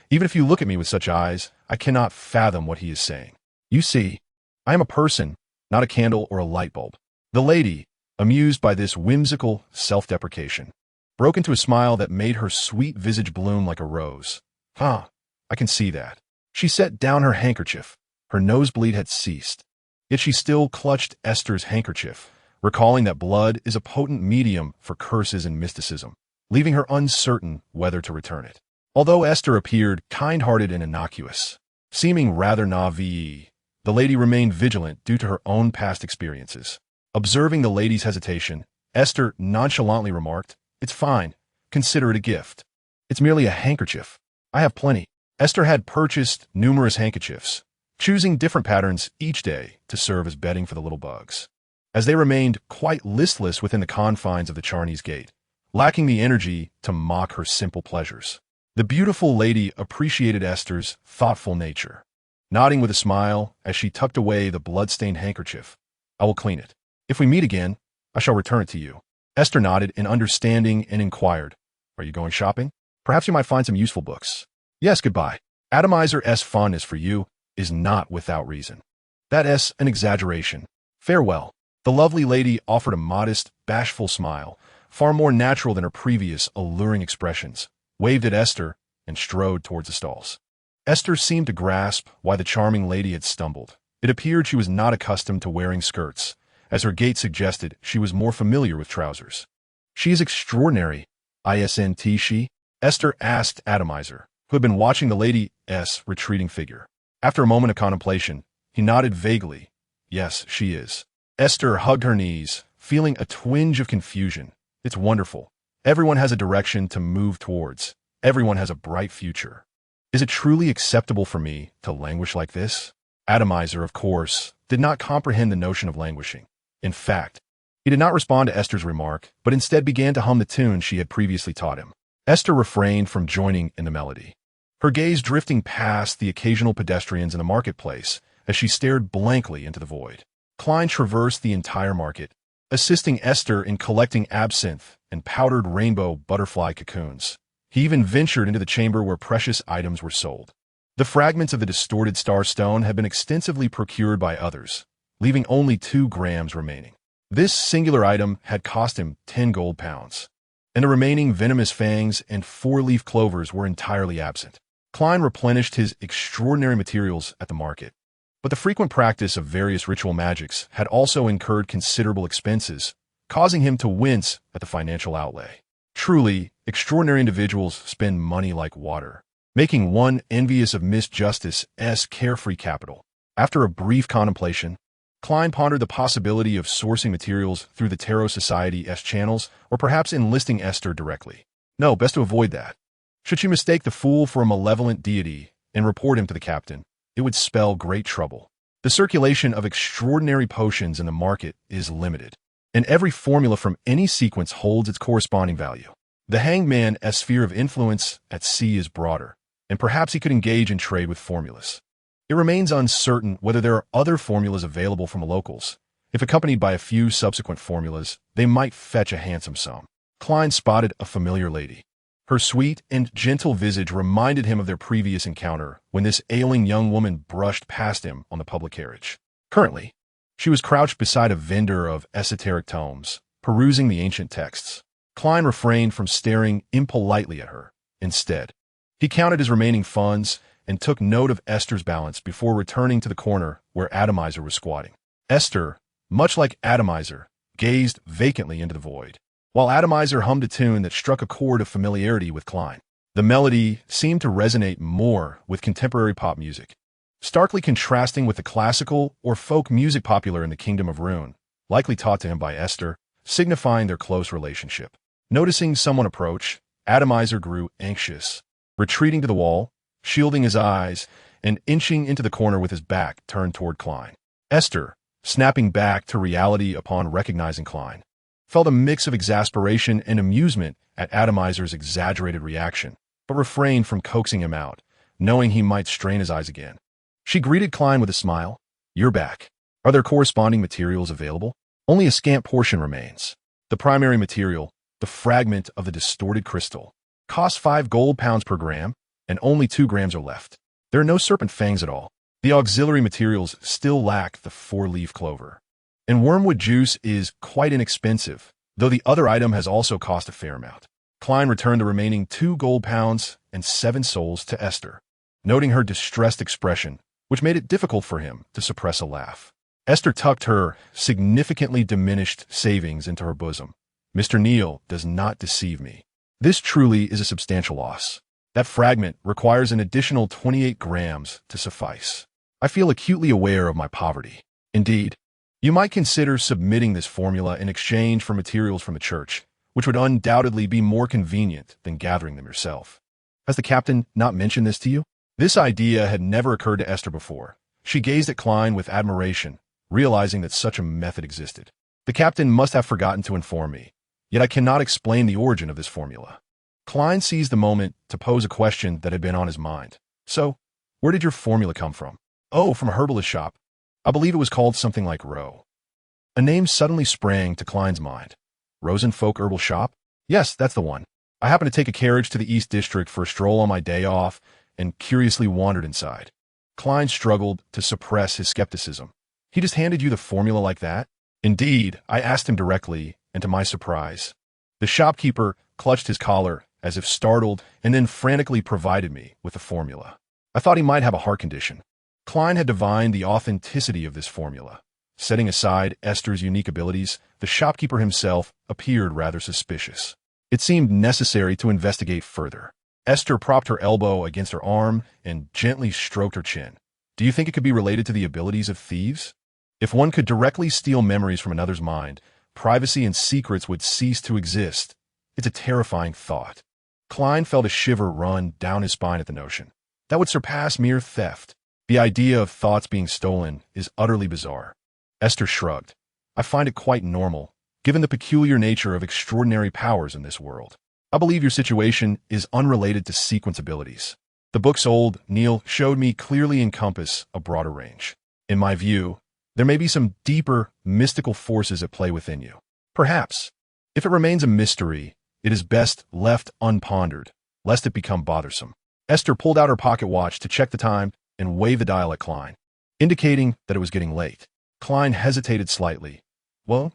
[SPEAKER 1] even if you look at me with such eyes, I cannot fathom what he is saying. You see, I am a person, not a candle or a light bulb." The lady, amused by this whimsical self-deprecation, broke into a smile that made her sweet visage bloom like a rose. "Huh, I can see that." She set down her handkerchief. Her nosebleed had ceased. Yet she still clutched Aiste's handkerchief, recalling that blood is a potent medium for curses and mysticism, leaving her uncertain whether to return it. Although Aiste appeared kind-hearted and innocuous, seeming rather naive, the lady remained vigilant due to her own past experiences. Observing the lady's hesitation, Aiste nonchalantly remarked, "It's fine. Consider it a gift. It's merely a handkerchief. I have plenty." Aiste had purchased numerous handkerchiefs, choosing different patterns each day to serve as bedding for the little bugs. As they remained quite listless within the confines of the Chanis Gate, lacking the energy to mock her simple pleasures, the beautiful lady appreciated Aiste's thoughtful nature. Nodding with a smile as she tucked away the blood-stained handkerchief, "I will clean it. If we meet again, I shall return it to you." Aiste nodded in understanding and inquired, "Are you going shopping? Perhaps you might find some useful books." "Yes, goodbye. Atomizer's fondness for you is not without reason. That is an exaggeration. Farewell." The lovely lady offered a modest, bashful smile, far more natural than her previous alluring expressions, waved at Aiste, and strode towards the stalls. Aiste seemed to grasp why the charming lady had stumbled. It appeared she was not accustomed to wearing skirts, as her gait suggested she was more familiar with trousers. "She is extraordinary, isn't she?" Aiste asked Atomizer, who had been watching the lady's retreating figure. After a moment of contemplation, he nodded vaguely. "Yes, she is." Aiste hugged her knees, feeling a twinge of confusion. "It's wonderful. Everyone has a direction to move towards. Everyone has a bright future. Is it truly acceptable for me to languish like this?" Atomizer, of course, did not comprehend the notion of languishing. In fact, he did not respond to Aiste's remark, but instead began to hum the tune she had previously taught him. Aiste refrained from joining in the melody, her gaze drifting past the occasional pedestrians in the marketplace as she stared blankly into the void. Klein traversed the entire market, assisting Aiste in collecting absinthe and powdered rainbow butterfly cocoons. He even ventured into the chamber where precious items were sold. The fragments of the distorted star stone had been extensively procured by others, leaving only 2 grams remaining. This singular item had cost him 10 gold pounds, and the remaining venomous fangs and 4-leaf clovers were entirely absent. Klein replenished his extraordinary materials at the market, but the frequent practice of various ritual magics had also incurred considerable expenses, causing him to wince at the financial outlay. Truly, extraordinary individuals spend money like water, making one envious of Miss Justice's carefree capital. After a brief contemplation, Klein pondered the possibility of sourcing materials through the Tarot Society's channels, or perhaps enlisting Aiste directly. No, best to avoid that. Should she mistake the fool for a malevolent deity and report him to the captain, it would spell great trouble. The circulation of extraordinary potions in the market is limited, and every formula from any sequence holds its corresponding value. The hanged man's sphere of influence at sea is broader, and perhaps he could engage in trade with formulas. It remains uncertain whether there are other formulas available from the locals. If accompanied by a few subsequent formulas, they might fetch a handsome sum. Klein spotted a familiar lady. Her sweet and gentle visage reminded him of their previous encounter when this ailing young woman brushed past him on the public carriage. Currently, she was crouched beside a vendor of esoteric tomes, perusing the ancient texts. Klein refrained from staring impolitely at her. Instead, he counted his remaining funds and took note of Aiste's balance before returning to the corner where Atomizer was squatting. Aiste, much like Atomizer, gazed vacantly into the void, while Atomizer hummed a tune that struck a chord of familiarity with Klein. The melody seemed to resonate more with contemporary pop music, starkly contrasting with the classical or folk music popular in the Kingdom of Rune, likely taught to him by Aiste, signifying their close relationship. Noticing someone approach, Atomizer grew anxious, retreating to the wall, shielding his eyes, and inching into the corner with his back turned toward Klein. Aiste, snapping back to reality upon recognizing Klein, felt a mix of exasperation and amusement at Atomizer's exaggerated reaction, but refrained from coaxing him out, knowing he might strain his eyes again. She greeted Klein with a smile. "You're back. Are there corresponding materials available?" "Only a scant portion remains. The primary material, the fragment of the distorted crystal, costs 5 gold pounds per gram, and only 2 grams are left. There are no serpent fangs at all. The auxiliary materials still lack the 4-leaf clover. And wormwood juice is quite inexpensive, though the other item has also cost a fair amount." Klein returned the remaining 2 gold pounds and 7 souls to Aiste, noting her distressed expression, which made it difficult for him to suppress a laugh. Aiste tucked her significantly diminished savings into her bosom. "Mr. Neal does not deceive me. This truly is a substantial loss. That fragment requires an additional 28 grams to suffice. I feel acutely aware of my poverty. Indeed, you might consider submitting this formula in exchange for materials from the church, which would undoubtedly be more convenient than gathering them yourself. Has the captain not mentioned this to you?" This idea had never occurred to Aiste before. She gazed at Klein with admiration, realizing that such a method existed. "The captain must have forgotten to inform me, yet I cannot explain the origin of this formula." Klein seized the moment to pose a question that had been on his mind. "So, where did your formula come from?" "Oh, from a herbalist shop. I believe it was called something like Roe." A name suddenly sprang to Klein's mind. "Rosenfolk Herbal Shop? Yes, that's the one. I happened to take a carriage to the East District for a stroll on my day off and curiously wandered inside." Klein struggled to suppress his skepticism. "He just handed you the formula like that?" "Indeed, I asked him directly, and to my surprise. The shopkeeper clutched his collar as if startled and then frantically provided me with the formula. I thought he might have a heart condition." Klein had divined the authenticity of this formula. Setting aside Aiste's unique abilities, the shopkeeper himself appeared rather suspicious. It seemed necessary to investigate further. Aiste propped her elbow against her arm and gently stroked her chin. "Do you think it could be related to the abilities of thieves? If one could directly steal memories from another's mind, privacy and secrets would cease to exist. It's a terrifying thought." Klein felt a shiver run down his spine at the notion. That would surpass mere theft. The idea of thoughts being stolen is utterly bizarre. Aiste shrugged. "I find it quite normal, given the peculiar nature of extraordinary powers in this world. I believe your situation is unrelated to sequence abilities. The books old Neal showed me clearly encompass a broader range. In my view, there may be some deeper, mystical forces at play within you. Perhaps, if it remains a mystery, it is best left unpondered, lest it become bothersome." Aiste pulled out her pocket watch to check the time and waved the dial at Klein, indicating that it was getting late. Klein hesitated slightly. "Well,"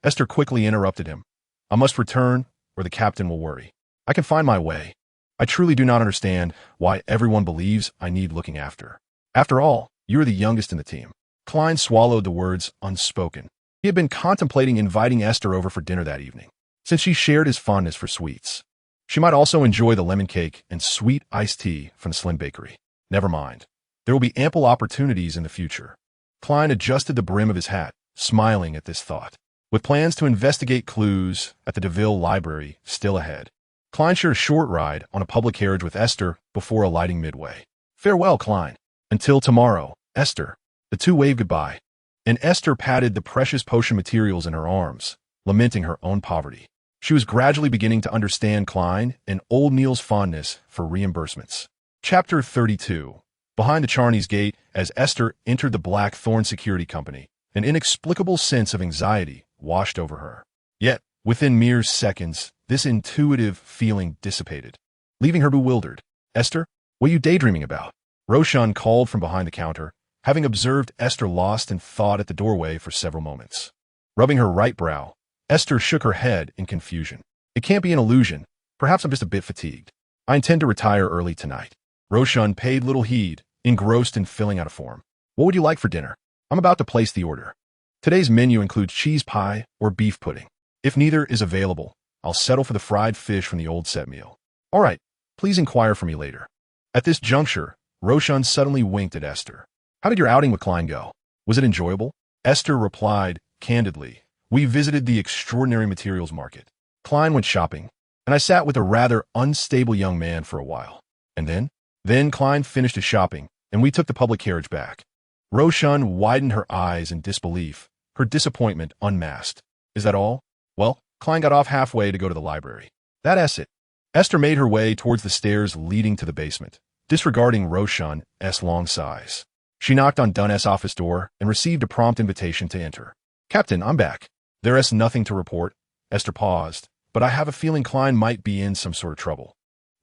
[SPEAKER 1] Aiste quickly interrupted him. "I must return, or the captain will worry. I can find my way. I truly do not understand why everyone believes I need looking after. After all, you are the youngest in the team." Klein swallowed the words unspoken. He had been contemplating inviting Aiste over for dinner that evening, since she shared his fondness for sweets. She might also enjoy the lemon cake and sweet iced tea from the Slim Bakery. Never mind. There will be ample opportunities in the future. Klein adjusted the brim of his hat, smiling at this thought. With plans to investigate clues at the DeVille Library still ahead, Klein shared a short ride on a public carriage with Aiste before alighting midway. "Farewell, Klein. Until tomorrow, Aiste." The two waved goodbye, and Aiste patted the precious potion materials in her arms, lamenting her own poverty. She was gradually beginning to understand Klein and old Neal's fondness for reimbursements. Chapter 32. Behind the Chanis Gate, as Aiste entered the Blackthorn Security Company, an inexplicable sense of anxiety washed over her. Yet, within mere seconds, this intuitive feeling dissipated, leaving her bewildered. "Aiste, what are you daydreaming about?" Roshan called from behind the counter, having observed Aiste lost in thought at the doorway for several moments. Rubbing her right brow, Aiste shook her head in confusion. "It can't be an illusion. Perhaps I'm just a bit fatigued. I intend to retire early tonight." Roshan paid little heed, engrossed in filling out a form. "What would you like for dinner?" "I'm about to place the order. Today's menu includes cheese pie or beef pudding. If neither is available, I'll settle for the fried fish from the old set meal." "All right, Please inquire for me later. At this juncture, Roshan suddenly winked at Esther. How did your outing with Klein go? Was it enjoyable? Esther replied, candidly, we visited the extraordinary materials market. Klein went shopping, and I sat with a rather unstable young man for a while. And then? Then Klein finished his shopping, and we took the public carriage back. Roshan widened her eyes in disbelief, her disappointment unmasked. Is that all? Well, Klein got off halfway to go to the library. That's it. Esther made her way towards the stairs leading to the basement, disregarding Roshan's long sighs. She knocked on Dunn's office door and received a prompt invitation to enter. Captain, I'm back. There's nothing to report. Esther paused, but I have a feeling Klein might be in some sort of trouble.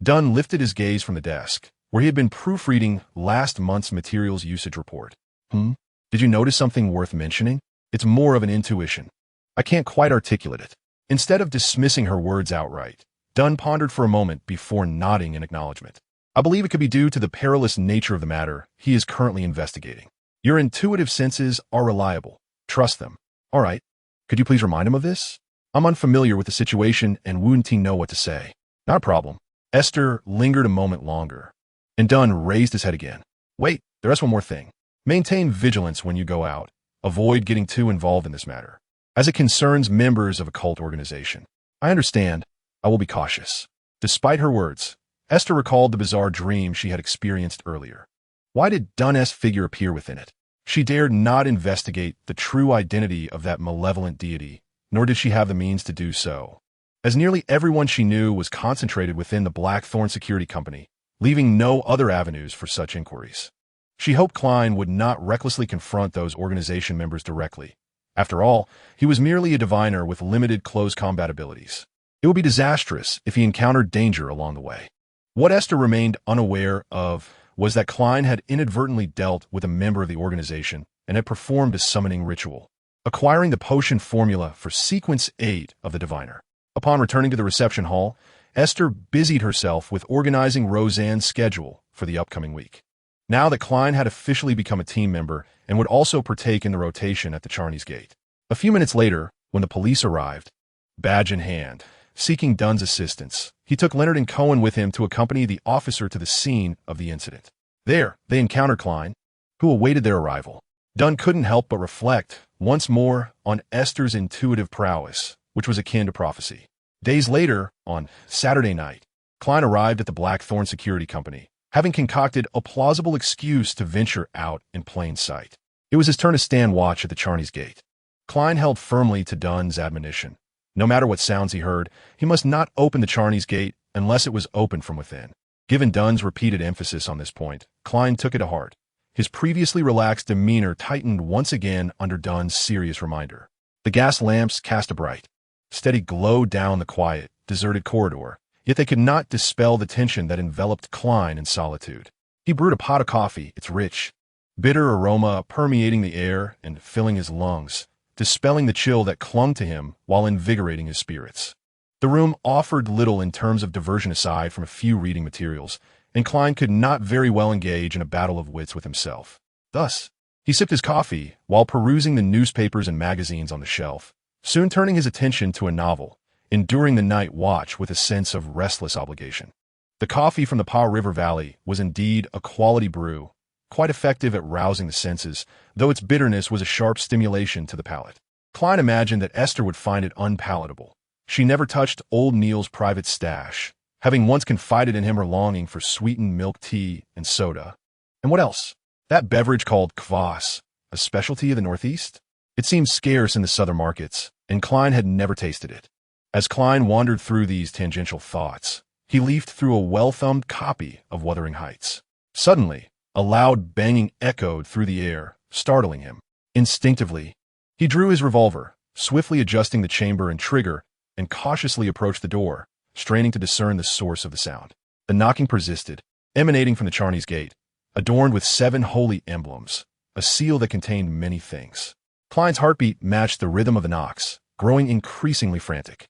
[SPEAKER 1] Dunn lifted his gaze from the desk, where he had been proofreading last month's materials usage report. Did you notice something worth mentioning? It's more of an intuition. I can't quite articulate it. Instead of dismissing her words outright, Dunn pondered for a moment before nodding in acknowledgement. I believe it could be due to the perilous nature of the matter he is currently investigating. Your intuitive senses are reliable. Trust them. All right. Could you please remind him of this? I'm unfamiliar with the situation and wouldn't know what to say. Not a problem. Esther lingered a moment longer, and Dunn raised his head again. Wait, there's one more thing. Maintain vigilance when you go out. Avoid getting too involved in this matter, as it concerns members of a cult organization. I understand. I will be cautious. Despite her words, Esther recalled the bizarre dream she had experienced earlier. Why did Dunn's figure appear within it? She dared not investigate the true identity of that malevolent deity, nor did she have the means to do so, as nearly everyone she knew was concentrated within the Blackthorn Security Company, leaving no other avenues for such inquiries. She hoped Klein would not recklessly confront those organization members directly. After all, he was merely a diviner with limited close combat abilities. It would be disastrous if he encountered danger along the way. What Esther remained unaware of was that Klein had inadvertently dealt with a member of the organization and had performed a summoning ritual, acquiring the potion formula for Sequence 8 of the diviner. Upon returning to the reception hall, Esther busied herself with organizing Roseanne's schedule for the upcoming week. Now that Klein had officially become a team member and would also partake in the rotation at the Chanis Gate. A few minutes later, when the police arrived, badge in hand, seeking Dunn's assistance, he took Leonard and Cohen with him to accompany the officer to the scene of the incident. There, they encountered Klein, who awaited their arrival. Dunn couldn't help but reflect, once more, on Esther's intuitive prowess, which was akin to prophecy. Days later, on Saturday night, Klein arrived at the Blackthorn Security Company, having concocted a plausible excuse to venture out in plain sight. It was his turn to stand watch at the Chanis Gate. Klein held firmly to Dunn's admonition. No matter what sounds he heard, he must not open the Chanis Gate unless it was opened from within. Given Dunn's repeated emphasis on this point, Klein took it to heart. His previously relaxed demeanor tightened once again under Dunn's serious reminder. The gas lamps cast a bright, steady glow down the quiet, deserted corridor, yet they could not dispel the tension that enveloped Klein in solitude. He brewed a pot of coffee, its rich, bitter aroma permeating the air and filling his lungs, dispelling the chill that clung to him while invigorating his spirits. The room offered little in terms of diversion aside from a few reading materials, and Klein could not very well engage in a battle of wits with himself. Thus, he sipped his coffee while perusing the newspapers and magazines on the shelf, soon turning his attention to a novel, enduring the Nightwatch with a sense of restless obligation. The coffee from the Powell River Valley was indeed a quality brew, quite effective at rousing the senses, though its bitterness was a sharp stimulation to the palate. Klein imagined that Esther would find it unpalatable. She never touched old Neil's private stash, having once confided in him her longing for sweetened milk tea and soda. And what else? That beverage called kvass, a specialty of the Northeast? It seemed scarce in the southern markets, and Klein had never tasted it. As Klein wandered through these tangential thoughts, he leafed through a well-thumbed copy of Wuthering Heights. Suddenly, a loud banging echoed through the air, startling him. Instinctively, he drew his revolver, swiftly adjusting the chamber and trigger, and cautiously approached the door, straining to discern the source of the sound. The knocking persisted, emanating from the Chanis Gate, adorned with 7 holy emblems, a seal that contained many things. Klein's heartbeat matched the rhythm of the knocks, growing increasingly frantic.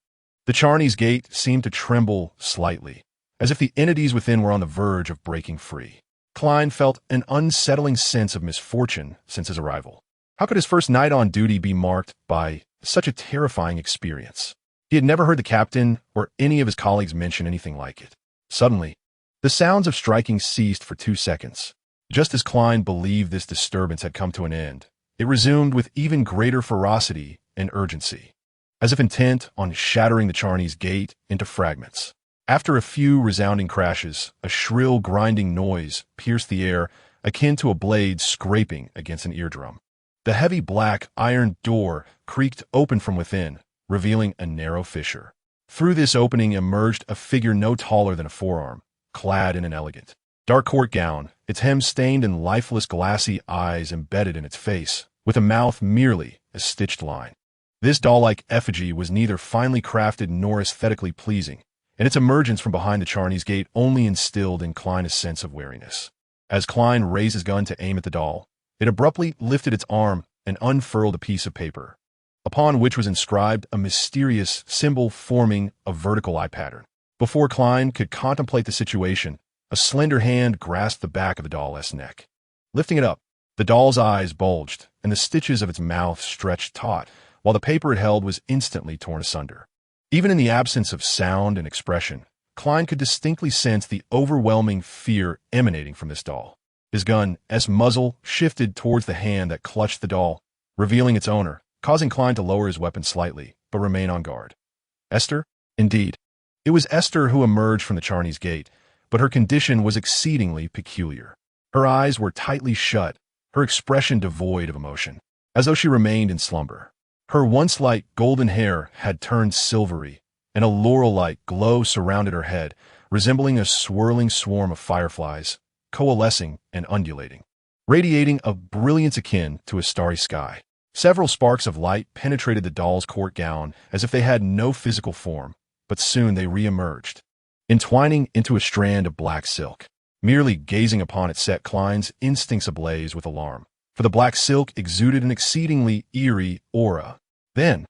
[SPEAKER 1] The Chanis Gate seemed to tremble slightly, as if the entities within were on the verge of breaking free. Klein felt an unsettling sense of misfortune since his arrival. How could his first night on duty be marked by such a terrifying experience? He had never heard the captain or any of his colleagues mention anything like it. Suddenly, The sounds of striking ceased for 2 seconds. Just as Klein believed this disturbance had come to an end, it resumed with even greater ferocity and urgency, as if intent on shattering the Chanis Gate into fragments. After a few resounding crashes, a shrill grinding noise pierced the air, akin to a blade scraping against an eardrum. The heavy black iron door creaked open from within, revealing a narrow fissure. Through this opening emerged a figure no taller than a forearm, clad in an elegant, dark court gown, its hem stained and lifeless glassy eyes embedded in its face, with a mouth merely a stitched line. This doll-like effigy was neither finely crafted nor aesthetically pleasing, and its emergence from behind the Chanis Gate only instilled in Klein a sense of wariness. As Klein raised his gun to aim at the doll, it abruptly lifted its arm and unfurled a piece of paper, upon which was inscribed a mysterious symbol forming a vertical eye pattern. Before Klein could contemplate the situation, a slender hand grasped the back of the doll's neck. Lifting it up, the doll's eyes bulged, and the stitches of its mouth stretched taut, while the paper it held was instantly torn asunder. Even in the absence of sound and expression, Klein could distinctly sense the overwhelming fear emanating from this doll. His gun's muzzle shifted towards the hand that clutched the doll, revealing its owner, causing Klein to lower his weapon slightly, but remain on guard. Esther? Indeed. It was Esther who emerged from the Chanis Gate, but her condition was exceedingly peculiar. Her eyes were tightly shut, her expression devoid of emotion, as though she remained in slumber. Her once light golden hair had turned silvery, and a laurel-like glow surrounded her head, resembling a swirling swarm of fireflies, coalescing and undulating, radiating a brilliance akin to a starry sky. Several sparks of light penetrated the doll's court gown as if they had no physical form, but soon they re-emerged, entwining into a strand of black silk. Merely gazing upon it set Klein's instincts ablaze with alarm, for the black silk exuded an exceedingly eerie aura. Then,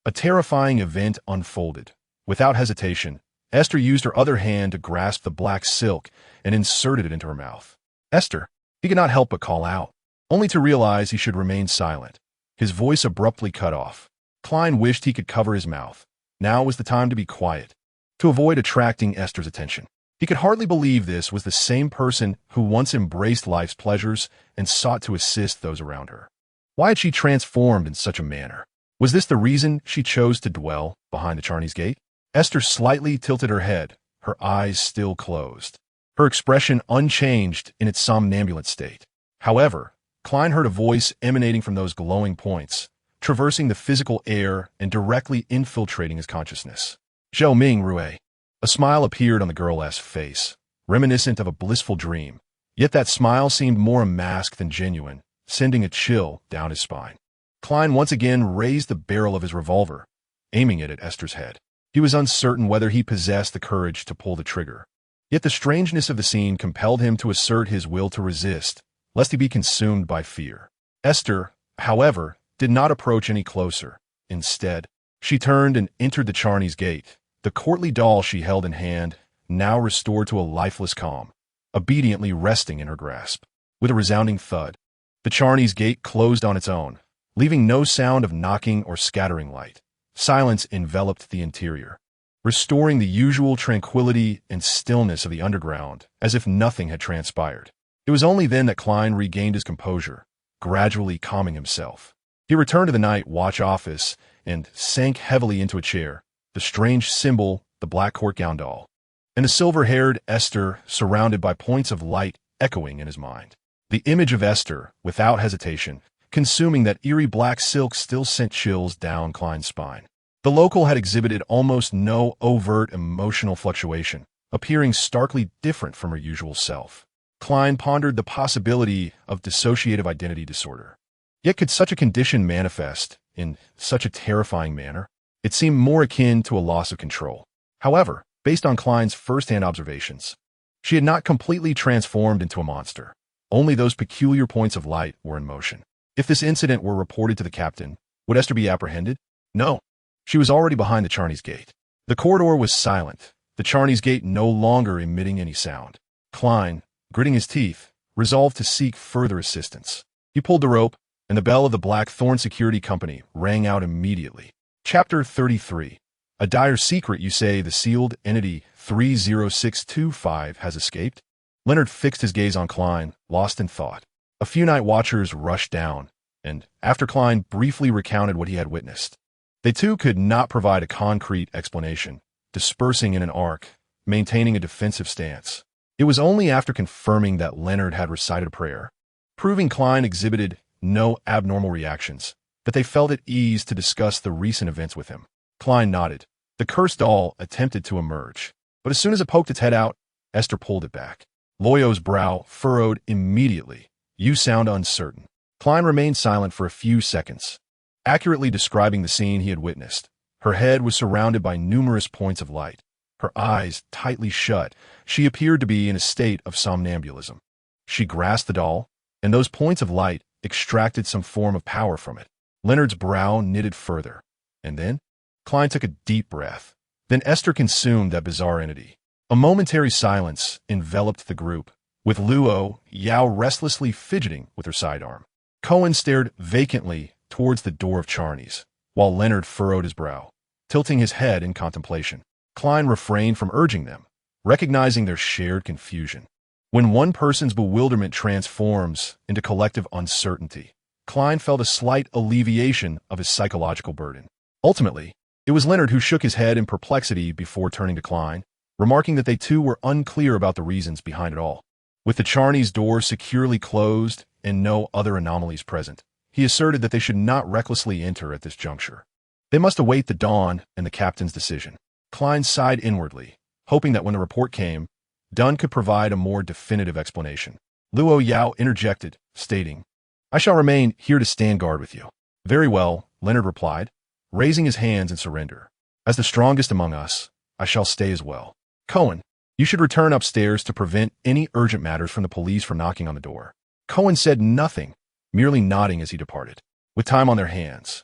[SPEAKER 1] a terrifying event unfolded. Without hesitation, Esther used her other hand to grasp the black silk and inserted it into her mouth. Esther, he could not help but call out, only to realize he should remain silent. His voice abruptly cut off. Klein wished he could cover his mouth. Now was the time to be quiet, to avoid attracting Esther's attention. He could hardly believe this was the same person who once embraced life's pleasures and sought to assist those around her. Why had she transformed in such a manner? Was this the reason she chose to dwell behind the Chanis Gate? Esther slightly tilted her head, her eyes still closed, her expression unchanged in its somnambulant state. However, Klein heard a voice emanating from those glowing points, traversing the physical air and directly infiltrating his consciousness. Zhou Ming Rue. A smile appeared on the girl's face, reminiscent of a blissful dream, yet that smile seemed more a mask than genuine, sending a chill down his spine. Klein once again raised the barrel of his revolver, aiming it at Esther's head. He was uncertain whether he possessed the courage to pull the trigger. Yet the strangeness of the scene compelled him to assert his will to resist, lest he be consumed by fear. Esther, however, did not approach any closer. Instead, she turned and entered the Chanis Gate, the courtly doll she held in hand, now restored to a lifeless calm, obediently resting in her grasp. With a resounding thud, the Chanis Gate closed on its own, leaving no sound of knocking or scattering light. Silence enveloped the interior, restoring the usual tranquility and stillness of the underground, as if nothing had transpired. It was only then that Klein regained his composure, gradually calming himself. He returned to the Nightwatch office and sank heavily into a chair, the strange symbol, the black court gown doll, and the silver-haired Esther surrounded by points of light echoing in his mind. The image of Esther, without hesitation, consuming that eerie black silk still sent chills down Klein's spine. The local had exhibited almost no overt emotional fluctuation, appearing starkly different from her usual self. Klein pondered the possibility of dissociative identity disorder. Yet could such a condition manifest in such a terrifying manner? It seemed more akin to a loss of control. However, based on Klein's first-hand observations, she had not completely transformed into a monster. Only those peculiar points of light were in motion. If this incident were reported to the captain, would Esther be apprehended? No. She was already behind the Chanis Gate. The corridor was silent, the Chanis Gate no longer emitting any sound. Klein, gritting his teeth, resolved to seek further assistance. He pulled the rope, and the bell of the Blackthorn Security Company rang out immediately. Chapter 33. A dire secret, you say, the sealed entity 30625 has escaped? Leonard fixed his gaze on Klein, lost in thought. A few night watchers rushed down, and after Klein briefly recounted what he had witnessed, they too could not provide a concrete explanation, dispersing in an arc, maintaining a defensive stance. It was only after confirming that Leonard had recited a prayer, proving Klein exhibited no abnormal reactions, that they felt at ease to discuss the recent events with him. Klein nodded. The cursed doll attempted to emerge, but as soon as it poked its head out, Aiste pulled it back. Loyo's brow furrowed immediately. You sound uncertain. Klein remained silent for a few seconds, accurately describing the scene he had witnessed. Her head was surrounded by numerous points of light. Her eyes tightly shut. She appeared to be in a state of somnambulism. She grasped the doll, and those points of light extracted some form of power from it. Leonard's brow knitted further, and then Klein took a deep breath. Then Aiste consumed that bizarre entity. A momentary silence enveloped the group, with Luo Yao restlessly fidgeting with her sidearm. Cohen stared vacantly towards the door of Chanis, while Leonard furrowed his brow, tilting his head in contemplation. Klein refrained from urging them, recognizing their shared confusion. When one person's bewilderment transforms into collective uncertainty, Klein felt a slight alleviation of his psychological burden. Ultimately, it was Leonard who shook his head in perplexity before turning to Klein, remarking that they too were unclear about the reasons behind it all. With the Chanis door securely closed and no other anomalies present, he asserted that they should not recklessly enter at this juncture. They must await the dawn and the captain's decision. Klein sighed inwardly, hoping that when the report came, Dunn could provide a more definitive explanation. Luo Yao interjected, stating, I shall remain here to stand guard with you. Very well, Leonard replied, raising his hands in surrender. As the strongest among us, I shall stay as well. Cohen, you should return upstairs to prevent any urgent matters from the police from knocking on the door. Cohen said nothing, merely nodding as he departed. With time on their hands,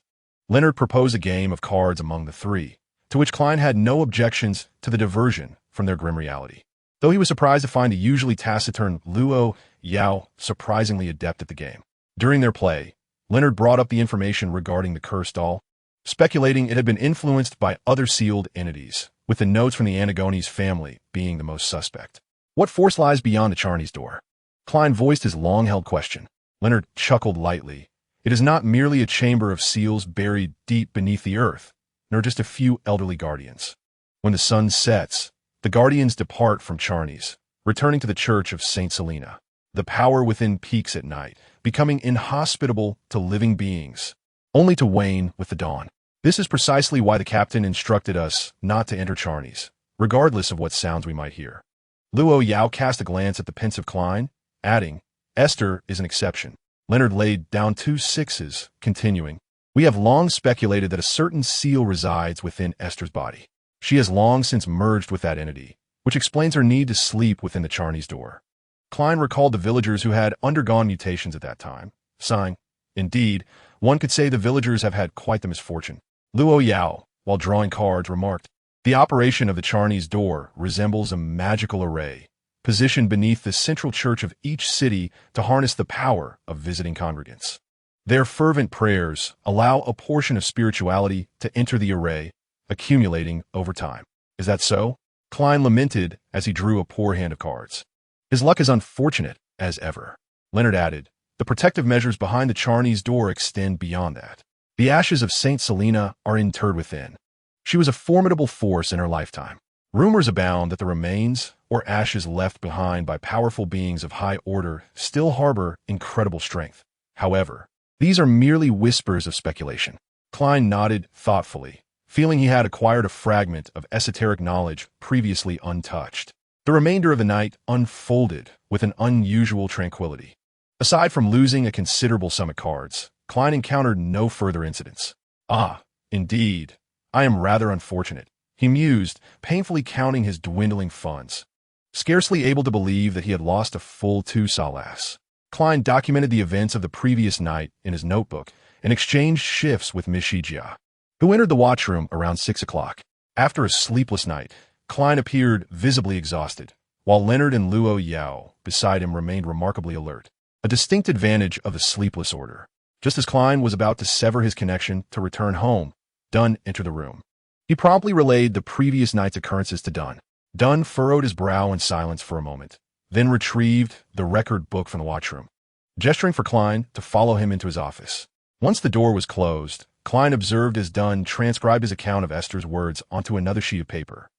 [SPEAKER 1] Leonard proposed a game of cards among the three, to which Klein had no objections to the diversion from their grim reality. Though he was surprised to find the usually taciturn Luo Yao surprisingly adept at the game. During their play, Leonard brought up the information regarding the cursed doll, speculating it had been influenced by other sealed entities, with the notes from the Anagones family being the most suspect. What force lies beyond the Chanis door? Klein voiced his long-held question. Leonard chuckled lightly. It is not merely a chamber of seals buried deep beneath the earth, nor just a few elderly guardians. When the sun sets, the guardians depart from Chanis, returning to the church of St. Selena. The power within peaks at night, becoming inhospitable to living beings, only to wane with the dawn. This is precisely why the captain instructed us not to enter Chanis, regardless of what sounds we might hear. Luo Yao cast a glance at the pensive Klein, adding, Aiste is an exception. Leonard laid down 2 sixes, continuing, we have long speculated that a certain seal resides within Aiste's body. She has long since merged with that entity, which explains her need to sleep within the Chanis door. Klein recalled the villagers who had undergone mutations at that time, sighing, indeed, one could say the villagers have had quite the misfortune. Luo Yao, while drawing cards, remarked, the operation of the Chanis door resembles a magical array, positioned beneath the central church of each city to harness the power of visiting congregants. Their fervent prayers allow a portion of spirituality to enter the array, accumulating over time. Is that so? Klein lamented as he drew a poor hand of cards. His luck is unfortunate, as ever. Leonard added, the protective measures behind the Chanis door extend beyond that. The ashes of St. Selena are interred within. She was a formidable force in her lifetime. Rumors abound that the remains or ashes left behind by powerful beings of high order still harbor incredible strength. However, these are merely whispers of speculation. Klein nodded thoughtfully, feeling he had acquired a fragment of esoteric knowledge previously untouched. The remainder of the night unfolded with an unusual tranquility. Aside from losing a considerable sum of cards, Klein encountered no further incidents. Ah, indeed, I am rather unfortunate, he mused, painfully counting his dwindling funds. Scarcely able to believe that he had lost a full 2 salas. Klein documented the events of the previous night in his notebook and exchanged shifts with Miss Shijia, who entered the watchroom around 6 o'clock. After a sleepless night, Klein appeared visibly exhausted, while Leonard and Luo Yao beside him remained remarkably alert, a distinct advantage of the sleepless order. Just as Klein was about to sever his connection to return home, Dunn entered the room. He promptly relayed the previous night's occurrences to Dunn. Dunn furrowed his brow in silence for a moment, then retrieved the record book from the watchroom, gesturing for Klein to follow him into his office. Once the door was closed, Klein observed as Dunn transcribed his account of Aiste's words onto another sheet of paper,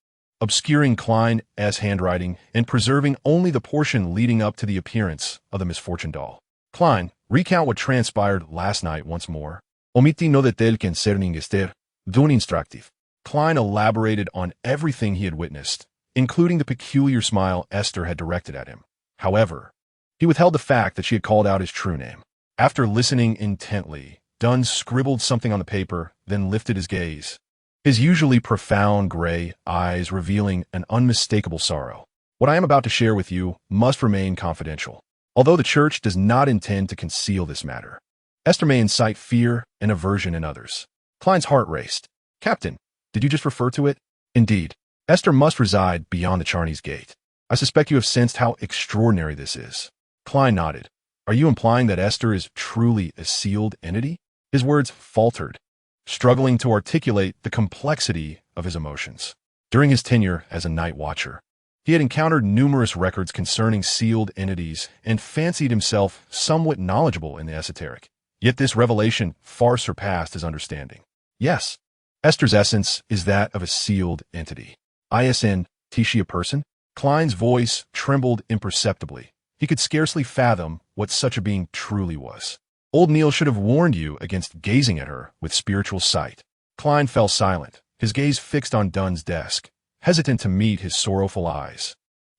[SPEAKER 1] obscuring Klein's handwriting and preserving only the portion leading up to the appearance of the misfortune doll. Klein, recount what transpired last night once more. Omiti no detel concerning Esther, dun instructive. Klein elaborated on everything he had witnessed, including the peculiar smile Esther had directed at him. However, he withheld the fact that she had called out his true name. After listening intently, Dunn scribbled something on the paper, then lifted his gaze, his usually profound gray eyes revealing an unmistakable sorrow. What I am about to share with you must remain confidential, although the church does not intend to conceal this matter. Esther may incite fear and aversion in others. Klein's heart raced. Captain, did you just refer to it? Indeed. Esther must reside beyond the Chanis Gate. I suspect you have sensed how extraordinary this is. Klein nodded. Are you implying that Esther is truly a sealed entity? His words faltered, struggling to articulate the complexity of his emotions. During his tenure as a night watcher, he had encountered numerous records concerning sealed entities and fancied himself somewhat knowledgeable in the esoteric. Yet this revelation far surpassed his understanding. Yes, Esther's essence is that of a sealed entity. ISN, she a person? Klein's voice trembled imperceptibly. He could scarcely fathom what such a being truly was. Old Neil should have warned you against gazing at her with spiritual sight. Klein fell silent, his gaze fixed on Dunn's desk, hesitant to meet his sorrowful eyes.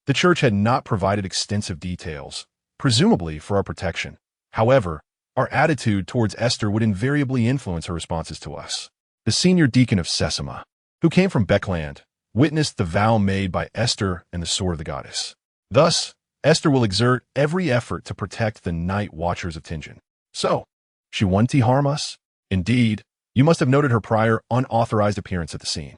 [SPEAKER 1] The church had not provided extensive details, presumably for our protection. However, our attitude towards Esther would invariably influence her responses to us. The senior deacon of Sesama, who came from Beckland, witnessed the vow made by Esther and the sword of the goddess. Thus, Esther will exert every effort to protect the night watchers of Tingen. So, she wanted to harm us? Indeed, you must have noted her prior unauthorized appearance at the scene.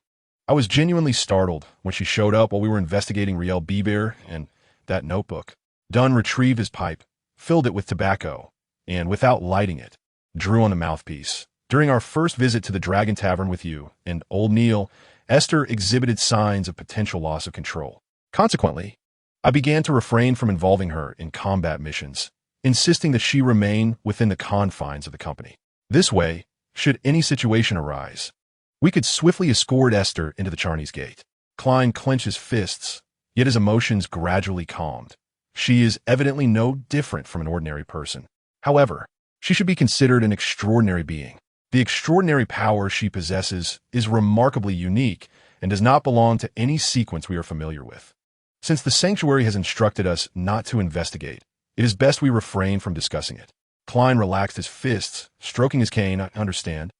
[SPEAKER 1] I was genuinely startled when she showed up while we were investigating Riel Biber and that notebook. Dunn retrieved his pipe, filled it with tobacco, and without lighting it, drew on the mouthpiece. During our first visit to the Dragon Tavern with you and Old Neil, Esther exhibited signs of potential loss of control. Consequently, I began to refrain from involving her in combat missions, insisting that she remain within the confines of the company. This way, should any situation arise, we could swiftly escort Esther into the Chanis Gate. Klein clenched his fists, yet his emotions gradually calmed. She is evidently no different from an ordinary person. However, she should be considered an extraordinary being. The extraordinary power she possesses is remarkably unique and does not belong to any sequence we are familiar with. Since the sanctuary has instructed us not to investigate, it is best we refrain from discussing it. Klein relaxed his fists, stroking his cane. I understand,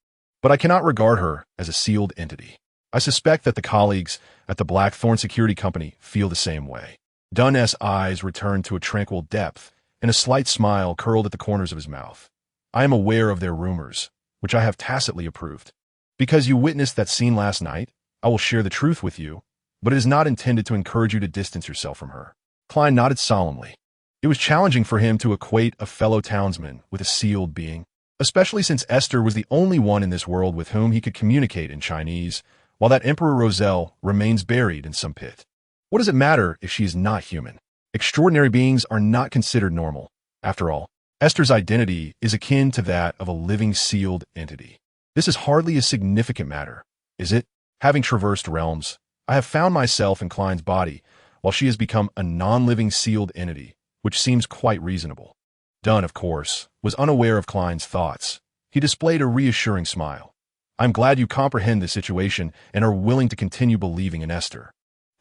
[SPEAKER 1] but I cannot regard her as a sealed entity. I suspect that the colleagues at the Blackthorn Security Company feel the same way. Dunn's eyes returned to a tranquil depth, and a slight smile curled at the corners of his mouth. I am aware of their rumors, which I have tacitly approved. Because you witnessed that scene last night, I will share the truth with you, but it is not intended to encourage you to distance yourself from her. Klein nodded solemnly. It was challenging for him to equate a fellow townsman with a sealed being, especially since Esther was the only one in this world with whom he could communicate in Chinese, while that Emperor Roselle remains buried in some pit. What does it matter if she is not human? Extraordinary beings are not considered normal. After all, Esther's identity is akin to that of a living sealed entity. This is hardly a significant matter, is it? Having traversed realms, I have found myself in Klein's body, while she has become a non-living sealed entity, which seems quite reasonable. Dunn, of course, was unaware of Klein's thoughts. He displayed a reassuring smile. I'm glad you comprehend the situation and are willing to continue believing in Esther.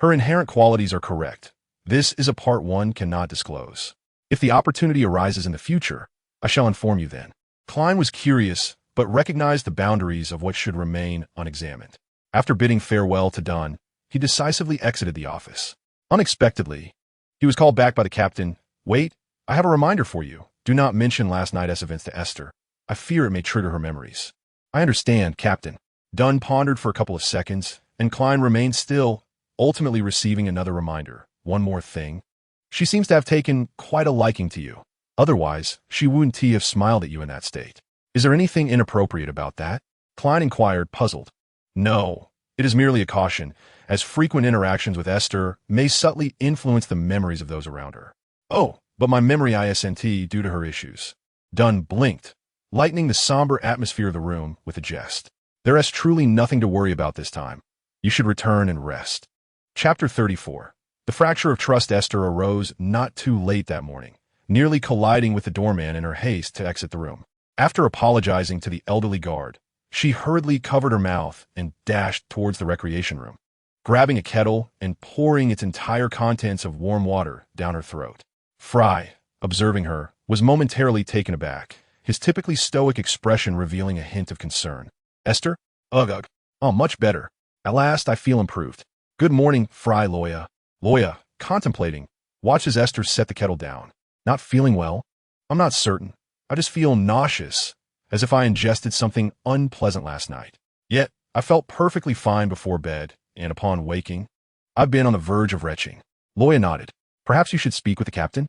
[SPEAKER 1] Her inherent qualities are correct. This is a part one cannot disclose. If the opportunity arises in the future, I shall inform you then. Klein was curious, but recognized the boundaries of what should remain unexamined. After bidding farewell to Dunn, he decisively exited the office. Unexpectedly, he was called back by the captain. Wait, I have a reminder for you. Do not mention last night's events to Esther. I fear it may trigger her memories. I understand, Captain. Dunn pondered for a couple of seconds, and Klein remained still, ultimately receiving another reminder. One more thing. She seems to have taken quite a liking to you. Otherwise, she wouldn't have smiled at you in that state. Is there anything inappropriate about that? Klein inquired, puzzled. No, It is merely a caution, as frequent interactions with Esther may subtly influence the memories of those around her. Oh, but my memory isn't due to her issues. Dunn blinked, lightening the somber atmosphere of the room with a jest. There is truly nothing to worry about this time. You should return and rest. Chapter 34. The fracture of trust. Esther arose not too late that morning, nearly colliding with the doorman in her haste to exit the room. After apologizing to the elderly guard, she hurriedly covered her mouth and dashed towards the recreation room, grabbing a kettle and pouring its entire contents of warm water down her throat. Fry, observing her, was momentarily taken aback, his typically stoic expression revealing a hint of concern. Esther? Ugh. Oh, much better. At last I feel improved. Good morning, Fry. Loya, contemplating, watches Esther set the kettle down. Not feeling well? I'm not certain. I just feel nauseous, as if I ingested something unpleasant last night. Yet, I felt perfectly fine before bed, and upon waking, I've been on the verge of retching. Loya nodded. Perhaps you should speak with the captain?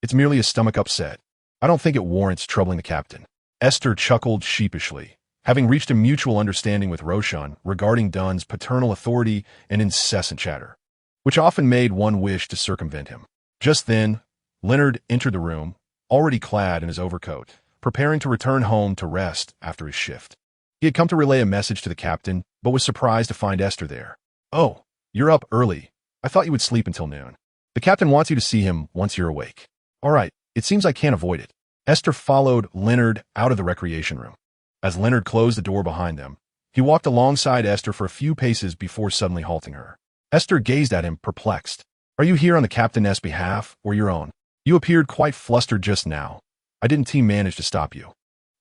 [SPEAKER 1] It's merely a stomach upset. I don't think it warrants troubling the captain. Esther chuckled sheepishly, having reached a mutual understanding with Roshan regarding Dunn's paternal authority and incessant chatter, which often made one wish to circumvent him. Just then, Leonard entered the room, already clad in his overcoat, preparing to return home to rest after his shift. He had come to relay a message to the captain, but was surprised to find Esther there. Oh, you're up early. I thought you would sleep until noon. The captain wants you to see him once you're awake. All right, it seems I can't avoid it. Esther followed Leonard out of the recreation room. As Leonard closed the door behind them, he walked alongside Esther for a few paces before suddenly halting her. Esther gazed at him, perplexed. Are you here on the captain's behalf or your own? You appeared quite flustered just now. I didn't manage to stop you.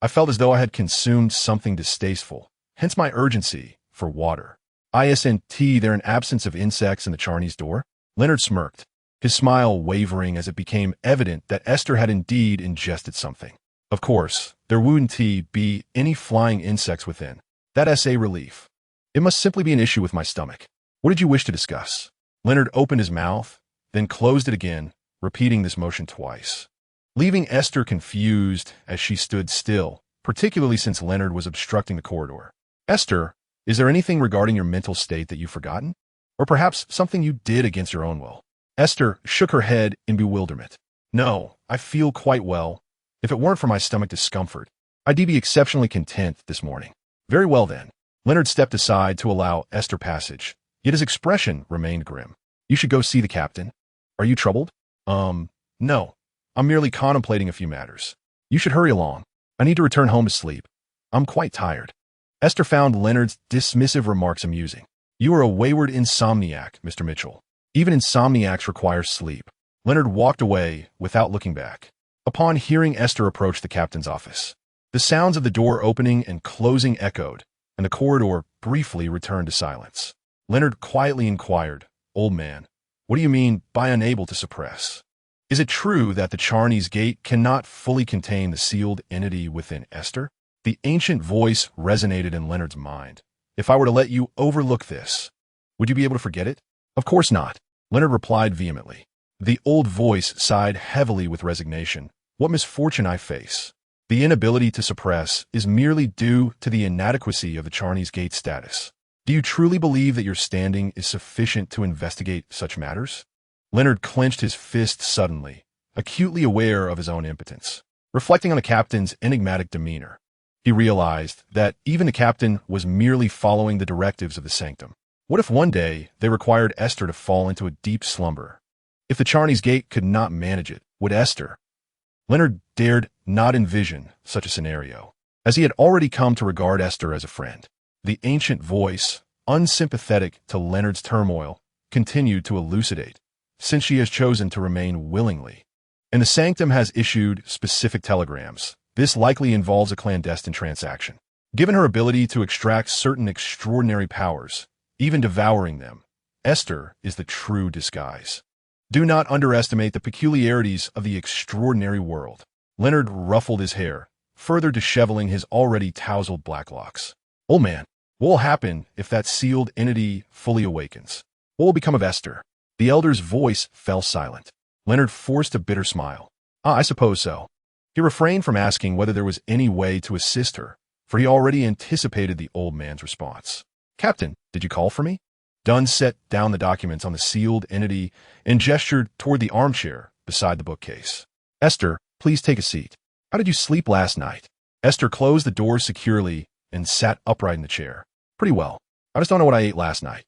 [SPEAKER 1] I felt as though I had consumed something distasteful, hence my urgency for water. Isn't there an absence of insects in the Chanis door? Leonard smirked, his smile wavering as it became evident that Esther had indeed ingested something. Of course, there wouldn't be any flying insects within. That's a relief. It must simply be an issue with my stomach. What did you wish to discuss? Leonard opened his mouth, then closed it again, repeating this motion twice, leaving Esther confused as she stood still, particularly since Leonard was obstructing the corridor. Esther, is there anything regarding your mental state that you've forgotten? Or perhaps something you did against your own will? Esther shook her head in bewilderment. No, I feel quite well. If it weren't for my stomach discomfort, I'd be exceptionally content this morning. Very well then. Leonard stepped aside to allow Esther passage, yet his expression remained grim. You should go see the captain. Are you troubled? No. I'm merely contemplating a few matters. You should hurry along. I need to return home to sleep. I'm quite tired. Esther found Leonard's dismissive remarks amusing. You are a wayward insomniac, Mr. Mitchell. Even insomniacs require sleep. Leonard walked away without looking back. Upon hearing Esther approach the captain's office, the sounds of the door opening and closing echoed, and the corridor briefly returned to silence. Leonard quietly inquired, Old man, what do you mean by unable to suppress? Is it true that the Chanis Gate cannot fully contain the sealed entity within Esther? The ancient voice resonated in Leonard's mind. If I were to let you overlook this, would you be able to forget it? Of course not, Leonard replied vehemently. The old voice sighed heavily with resignation. What misfortune I face. The inability to suppress is merely due to the inadequacy of the Chanis Gate status. Do you truly believe that your standing is sufficient to investigate such matters? Leonard clenched his fist suddenly, acutely aware of his own impotence. Reflecting on the captain's enigmatic demeanor, he realized that even the captain was merely following the directives of the sanctum. What if one day they required Esther to fall into a deep slumber? If the Chanis Gate could not manage it, would Esther? Leonard dared not envision such a scenario, as he had already come to regard Esther as a friend. The ancient voice, unsympathetic to Leonard's turmoil, continued to elucidate. Since she has chosen to remain willingly, and the sanctum has issued specific telegrams, this likely involves a clandestine transaction. Given her ability to extract certain extraordinary powers, even devouring them, Esther is the true disguise. Do not underestimate the peculiarities of the extraordinary world. Leonard ruffled his hair, further disheveling his already tousled black locks. Old man, what will happen if that sealed entity fully awakens? What will become of Esther? The elder's voice fell silent. Leonard forced a bitter smile. I suppose so. He refrained from asking whether there was any way to assist her, for he already anticipated the old man's response. Captain, did you call for me? Dunn set down the documents on the sealed entity and gestured toward the armchair beside the bookcase. Esther, please take a seat. How did you sleep last night? Esther closed the door securely and sat upright in the chair. Pretty well. I just don't know what I ate last night.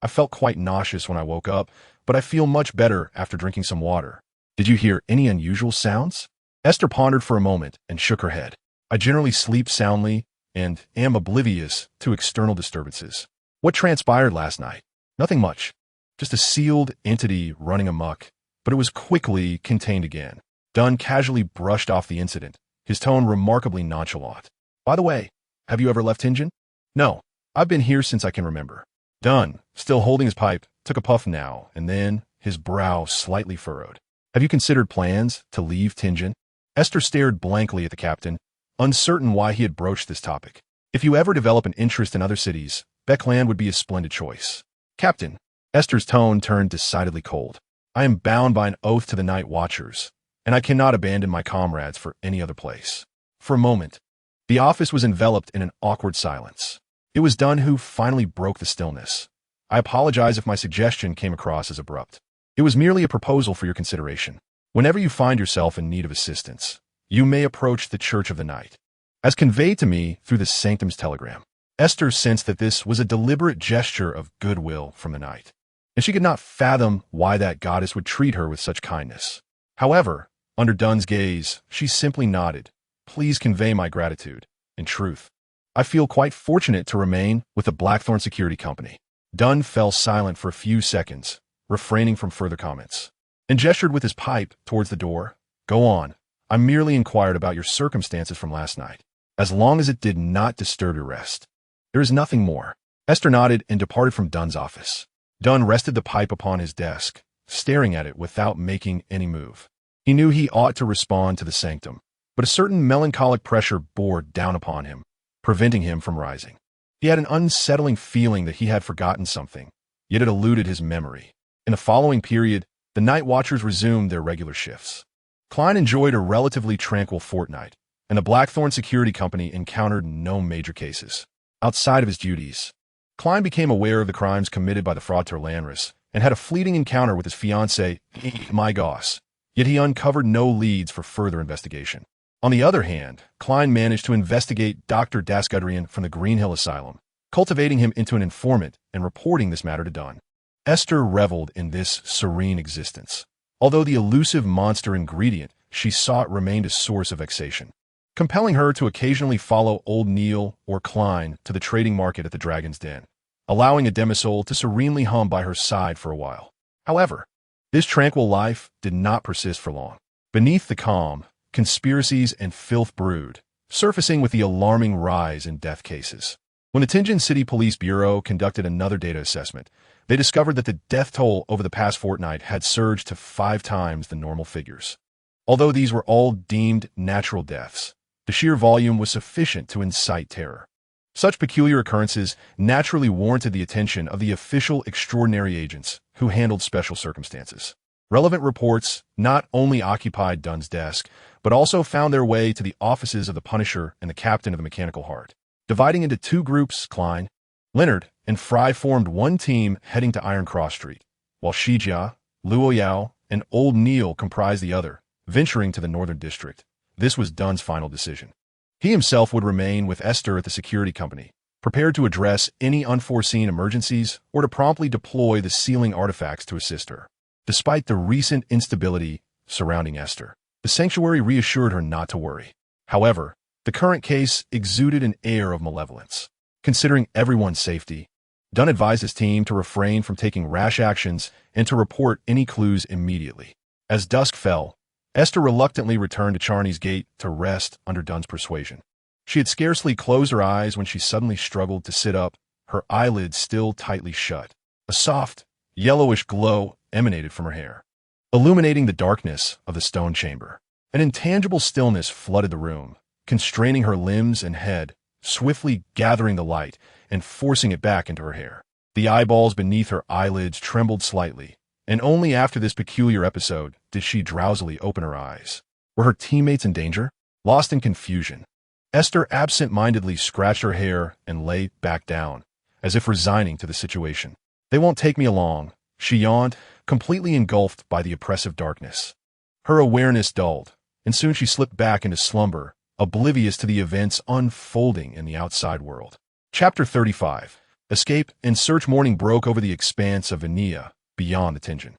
[SPEAKER 1] I felt quite nauseous when I woke up, but I feel much better after drinking some water. Did you hear any unusual sounds? Esther pondered for a moment and shook her head. I generally sleep soundly and am oblivious to external disturbances. What transpired last night? Nothing much. Just a sealed entity running amok, but it was quickly contained again. Dunn casually brushed off the incident, his tone remarkably nonchalant. By the way, have you ever left Tingen? No, I've been here since I can remember. Dunn, still holding his pipe, took a puff now, and then, his brow slightly furrowed. Have you considered plans to leave Tingen? Esther stared blankly at the captain, uncertain why he had broached this topic. If you ever develop an interest in other cities, Beckland would be a splendid choice. Captain, Esther's tone turned decidedly cold. I am bound by an oath to the Night Watchers, and I cannot abandon my comrades for any other place. For a moment, the office was enveloped in an awkward silence. It was Dunn who finally broke the stillness. I apologize if my suggestion came across as abrupt. It was merely a proposal for your consideration. Whenever you find yourself in need of assistance, you may approach the Church of the Night. As conveyed to me through the Sanctum's telegram, Esther sensed that this was a deliberate gesture of goodwill from the Night, and she could not fathom why that goddess would treat her with such kindness. However, under Dunn's gaze, she simply nodded. Please convey my gratitude. In truth, I feel quite fortunate to remain with the Blackthorn Security Company. Dunn fell silent for a few seconds, refraining from further comments, and gestured with his pipe towards the door. Go on. I merely inquired about your circumstances from last night, as long as it did not disturb your rest. There is nothing more. Esther nodded and departed from Dunn's office. Dunn rested the pipe upon his desk, staring at it without making any move. He knew he ought to respond to the Sanctum, but a certain melancholic pressure bore down upon him, preventing him from rising. He had an unsettling feeling that he had forgotten something, yet it eluded his memory. In the following period, the Night Watchers resumed their regular shifts. Klein enjoyed a relatively tranquil fortnight, and the Blackthorn Security Company encountered no major cases. Outside of his duties, Klein became aware of the crimes committed by the fraudster Lanris and had a fleeting encounter with his fiancée, My Goss, yet he uncovered no leads for further investigation. On the other hand, Klein managed to investigate Dr. Dasgudrian from the Greenhill Asylum, cultivating him into an informant and reporting this matter to Dunn. Esther reveled in this serene existence, although the elusive monster ingredient she sought remained a source of vexation, compelling her to occasionally follow old Neil or Klein to the trading market at the Dragon's Den, allowing a demisole to serenely hum by her side for a while. However, this tranquil life did not persist for long. Beneath the calm, conspiracies and filth brewed, surfacing with the alarming rise in death cases. When the Tingen City Police Bureau conducted another data assessment, they discovered that the death toll over the past fortnight had surged to 5 times the normal figures. Although these were all deemed natural deaths, the sheer volume was sufficient to incite terror. Such peculiar occurrences naturally warranted the attention of the official extraordinary agents who handled special circumstances. Relevant reports not only occupied Dunn's desk, but also found their way to the offices of the Punisher and the Captain of the Mechanical Heart. Dividing into 2 groups, Klein, Leonard, and Fry formed one team heading to Iron Cross Street, while Shijia, Luo Yao, and Old Neil comprised the other, venturing to the Northern District. This was Dunn's final decision. He himself would remain with Esther at the security company, prepared to address any unforeseen emergencies or to promptly deploy the sealing artifacts to assist her. Despite the recent instability surrounding Esther, the sanctuary reassured her not to worry. However, the current case exuded an air of malevolence. Considering everyone's safety, Dunn advised his team to refrain from taking rash actions and to report any clues immediately. As dusk fell, Esther reluctantly returned to Chanis Gate to rest under Dunn's persuasion. She had scarcely closed her eyes when she suddenly struggled to sit up, her eyelids still tightly shut. A soft, yellowish glow emanated from her hair, illuminating the darkness of the stone chamber. An intangible stillness flooded the room, constraining her limbs and head, swiftly gathering the light and forcing it back into her hair. The eyeballs beneath her eyelids trembled slightly, and only after this peculiar episode did she drowsily open her eyes. Were her teammates in danger? Lost in confusion, Esther absent-mindedly scratched her hair and lay back down, as if resigning to the situation. They won't take me along, she yawned, completely engulfed by the oppressive darkness. Her awareness dulled, and soon she slipped back into slumber, oblivious to the events unfolding in the outside world. Chapter 35. Escape and search. Morning broke over the expanse of Venia, beyond the Tingen.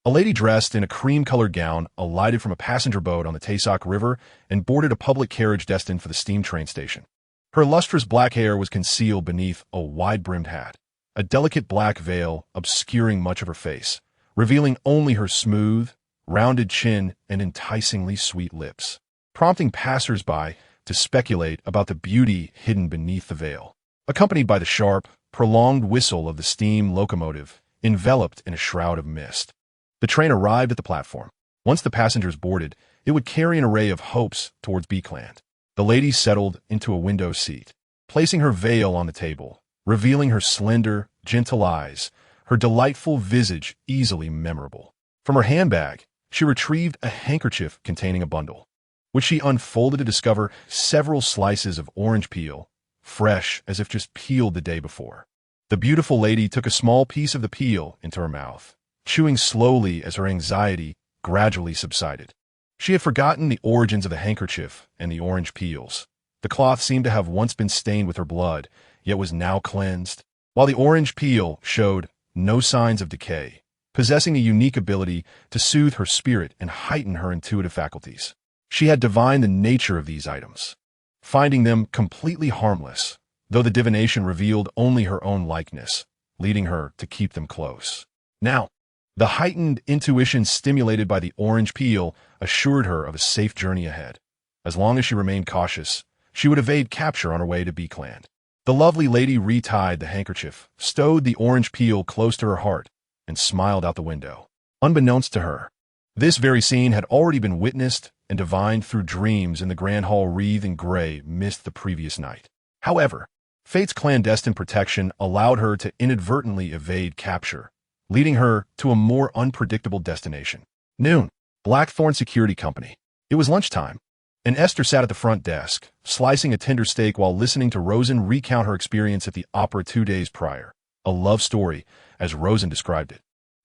[SPEAKER 1] A lady dressed in a cream-colored gown alighted from a passenger boat on the Taysok River and boarded a public carriage destined for the steam train station. Her lustrous black hair was concealed beneath a wide-brimmed hat, a delicate black veil obscuring much of her face, revealing only her smooth, rounded chin and enticingly sweet lips, prompting passers-by to speculate about the beauty hidden beneath the veil. Accompanied by the sharp, prolonged whistle of the steam locomotive, enveloped in a shroud of mist. The train arrived at the platform. Once the passengers boarded, it would carry an array of hopes towards Beekland. The lady settled into a window seat, placing her veil on the table, revealing her slender, gentle eyes, her delightful visage easily memorable. From her handbag, she retrieved a handkerchief containing a bundle, which she unfolded to discover several slices of orange peel, fresh as if just peeled the day before. The beautiful lady took a small piece of the peel into her mouth, chewing slowly as her anxiety gradually subsided. She had forgotten the origins of the handkerchief and the orange peels. The cloth seemed to have once been stained with her blood, yet was now cleansed, while the orange peel showed no signs of decay, possessing a unique ability to soothe her spirit and heighten her intuitive faculties. She had divined the nature of these items, finding them completely harmless, though the divination revealed only her own likeness, leading her to keep them close. Now, the heightened intuition stimulated by the orange peel assured her of a safe journey ahead. As long as she remained cautious, she would evade capture on her way to Beekland. The lovely lady retied the handkerchief, stowed the orange peel close to her heart, and smiled out the window. Unbeknownst to her, this very scene had already been witnessed and divined through dreams in the grand hall wreathed in gray mist the previous night. However, fate's clandestine protection allowed her to inadvertently evade capture, leading her to a more unpredictable destination. Noon. Blackthorn Security Company. It was lunchtime, and Esther sat at the front desk, slicing a tender steak while listening to Rosen recount her experience at the opera 2 days prior. A love story, as Rosen described it.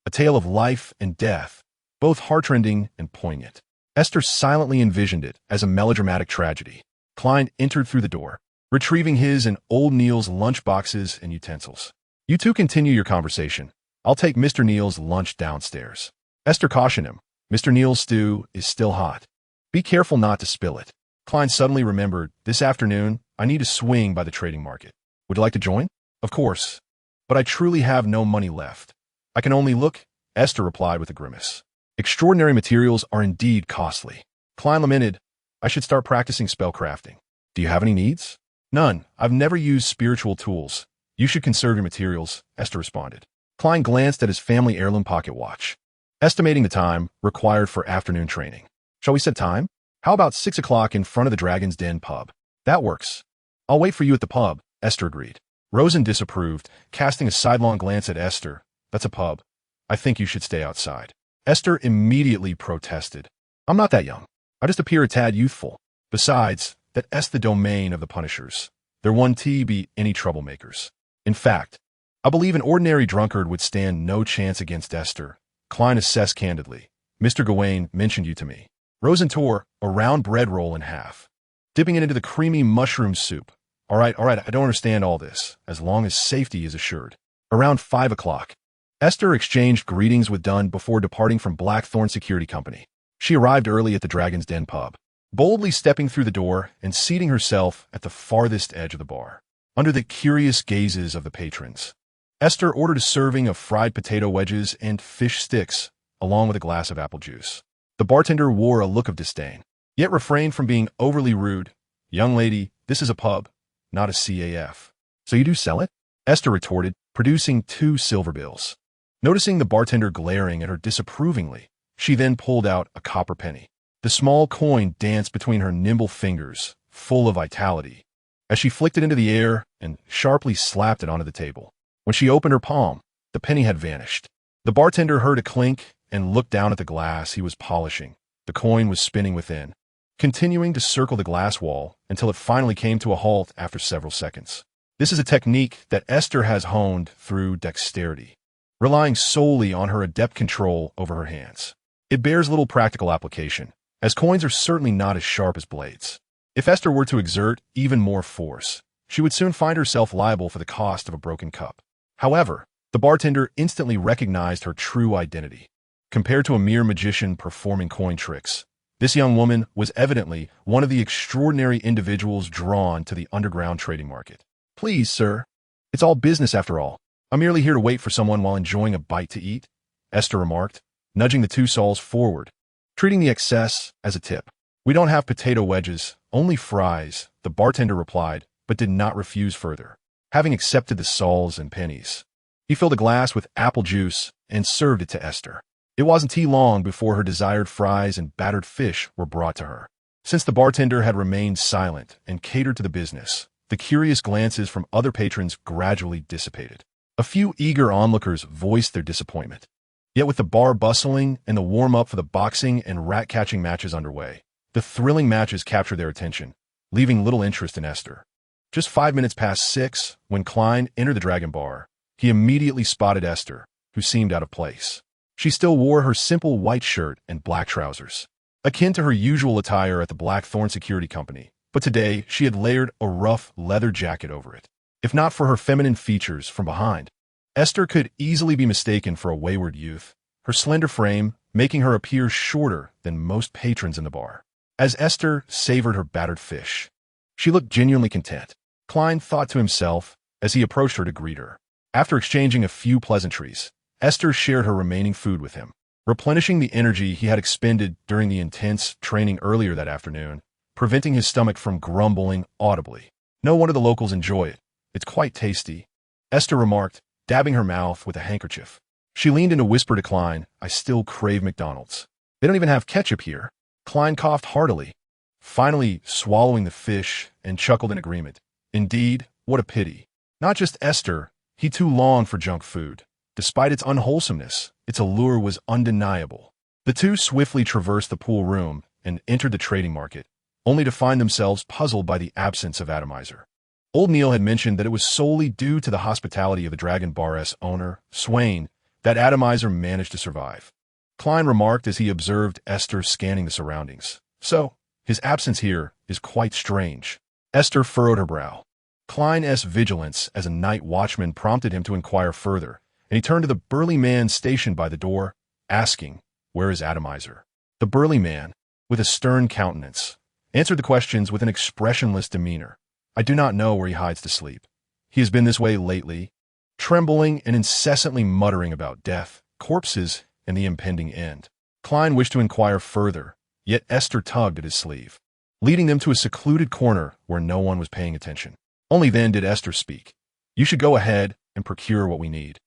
[SPEAKER 1] A tale of life and death, both heartrending and poignant. Esther silently envisioned it as a melodramatic tragedy. Klein entered through the door, retrieving his and old Neil's lunch boxes and utensils. You two continue your conversation. I'll take Mr. Neil's lunch downstairs. Esther cautioned him. Mr. Neil's stew is still hot. Be careful not to spill it. Klein suddenly remembered, this afternoon, I need to swing by the trading market. Would you like to join? Of course. But I truly have no money left. I can only look, Esther replied with a grimace. Extraordinary materials are indeed costly. Klein lamented, I should start practicing spellcrafting. Do you have any needs? None. I've never used spiritual tools. You should conserve your materials, Esther responded. Klein glanced at his family heirloom pocket watch, estimating the time required for afternoon training. Shall we set time? How about 6 o'clock in front of the Dragon's Den pub? That works. I'll wait for you at the pub, Esther agreed. Rosen disapproved, casting a sidelong glance at Esther. That's a pub. I think you should stay outside. Esther immediately protested. I'm not that young. I just appear a tad youthful. Besides, that's the domain of the Punishers. Their 1T be any troublemakers. In fact, I believe an ordinary drunkard would stand no chance against Esther. Klein assessed candidly. Mr. Gawain mentioned you to me. Rosen tore a round bread roll in half, dipping it into the creamy mushroom soup. All right, I don't understand all this, as long as safety is assured. Around 5 o'clock, Esther exchanged greetings with Dunn before departing from Blackthorn Security Company. She arrived early at the Dragon's Den pub, boldly stepping through the door and seating herself at the farthest edge of the bar, under the curious gazes of the patrons. Esther ordered a serving of fried potato wedges and fish sticks, along with a glass of apple juice. The bartender wore a look of disdain, yet refrained from being overly rude. Young lady, this is a pub, not a CAF. So you do sell it? Esther retorted, producing 2 silver bills. Noticing the bartender glaring at her disapprovingly, she then pulled out a copper penny. The small coin danced between her nimble fingers, full of vitality, as she flicked it into the air and sharply slapped it onto the table. When she opened her palm, the penny had vanished. The bartender heard a clink and looked down at the glass he was polishing. The coin was spinning within, continuing to circle the glass wall until it finally came to a halt after several seconds. This is a technique that Aiste has honed through dexterity, relying solely on her adept control over her hands. It bears little practical application, as coins are certainly not as sharp as blades. If Aiste were to exert even more force, she would soon find herself liable for the cost of a broken cup. However, the bartender instantly recognized her true identity. Compared to a mere magician performing coin tricks, this young woman was evidently one of the extraordinary individuals drawn to the underground trading market. "Please, sir. It's all business after all. I'm merely here to wait for someone while enjoying a bite to eat," Aiste remarked, nudging the two sols forward, treating the excess as a tip. "We don't have potato wedges, only fries," the bartender replied, but did not refuse further. Having accepted the sols and pennies, he filled a glass with apple juice and served it to Aiste. It wasn't too long before her desired fries and battered fish were brought to her. Since the bartender had remained silent and catered to the business, the curious glances from other patrons gradually dissipated. A few eager onlookers voiced their disappointment. Yet with the bar bustling and the warm-up for the boxing and rat-catching matches underway, the thrilling matches captured their attention, leaving little interest in Aiste. Just 5 minutes past 6, when Klein entered the Dragon Bar, he immediately spotted Aiste, who seemed out of place. She still wore her simple white shirt and black trousers, akin to her usual attire at the Blackthorn Security Company, but today she had layered a rough leather jacket over it. If not for her feminine features from behind, Aiste could easily be mistaken for a wayward youth, her slender frame making her appear shorter than most patrons in the bar. As Aiste savored her battered fish, she looked genuinely content. Klein thought to himself as he approached her to greet her. After exchanging a few pleasantries, Aiste shared her remaining food with him, replenishing the energy he had expended during the intense training earlier that afternoon, preventing his stomach from grumbling audibly. "No wonder the locals enjoy it. It's quite tasty," Aiste remarked, dabbing her mouth with a handkerchief. She leaned in to whisper to Klein, "I still crave McDonald's. They don't even have ketchup here." Klein coughed heartily, finally swallowing the fish, and chuckled in agreement. Indeed, what a pity. Not just Aiste, he too longed for junk food. Despite its unwholesomeness, its allure was undeniable. The two swiftly traversed the pool room and entered the trading market, only to find themselves puzzled by the absence of Atomizer. Old Neil had mentioned that it was solely due to the hospitality of the Dragon Bar's owner, Swain, that Atomizer managed to survive. Klein remarked as he observed Aiste scanning the surroundings. "So, his absence here is quite strange." Aiste furrowed her brow. Klein's vigilance as a night watchman prompted him to inquire further, and he turned to the burly man stationed by the door, asking, "Where is Atomizer?" The burly man, with a stern countenance, answered the questions with an expressionless demeanor. "I do not know where he hides to sleep. He has been this way lately, trembling and incessantly muttering about death, corpses, and the impending end." Klein wished to inquire further, yet Aiste tugged at his sleeve, leading them to a secluded corner where no one was paying attention. Only then did Aiste speak. "You should go ahead and procure what we need.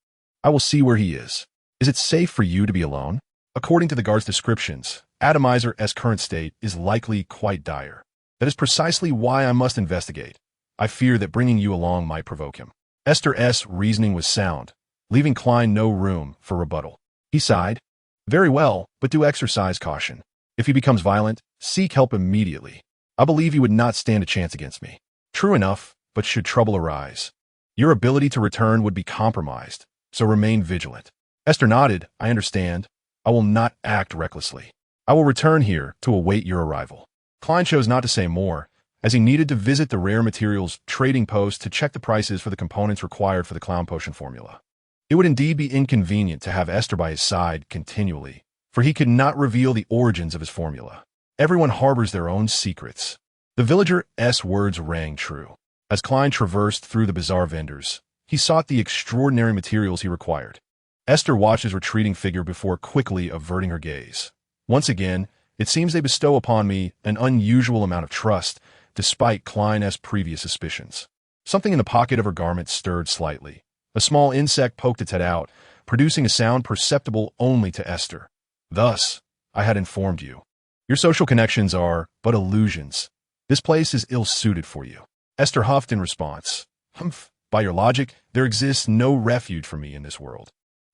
[SPEAKER 1] I will see where he is. Is it safe for you to be alone?" According to the guard's descriptions, Atomizer's current state is likely quite dire. "That is precisely why I must investigate. I fear that bringing you along might provoke him." Aiste's reasoning was sound, leaving Klein no room for rebuttal. He sighed. "Very well, but do exercise caution. If he becomes violent, seek help immediately. I believe you would not stand a chance against me." "True enough, but should trouble arise, your ability to return would be compromised. So remain vigilant." Aiste nodded. "I understand. I will not act recklessly. I will return here to await your arrival." Klein chose not to say more, as he needed to visit the rare materials trading post to check the prices for the components required for the clown potion formula. It would indeed be inconvenient to have Aiste by his side continually, for he could not reveal the origins of his formula. Everyone harbors their own secrets. The villager's words rang true. As Klein traversed through the bizarre vendors, he sought the extraordinary materials he required. Aiste watched his retreating figure before quickly averting her gaze. "Once again, it seems they bestow upon me an unusual amount of trust, despite Klein's previous suspicions." Something in the pocket of her garment stirred slightly. A small insect poked its head out, producing a sound perceptible only to Aiste. "Thus, I had informed you. Your social connections are but illusions. This place is ill-suited for you." Aiste huffed in response. "Humph. By your logic, there exists no refuge for me in this world."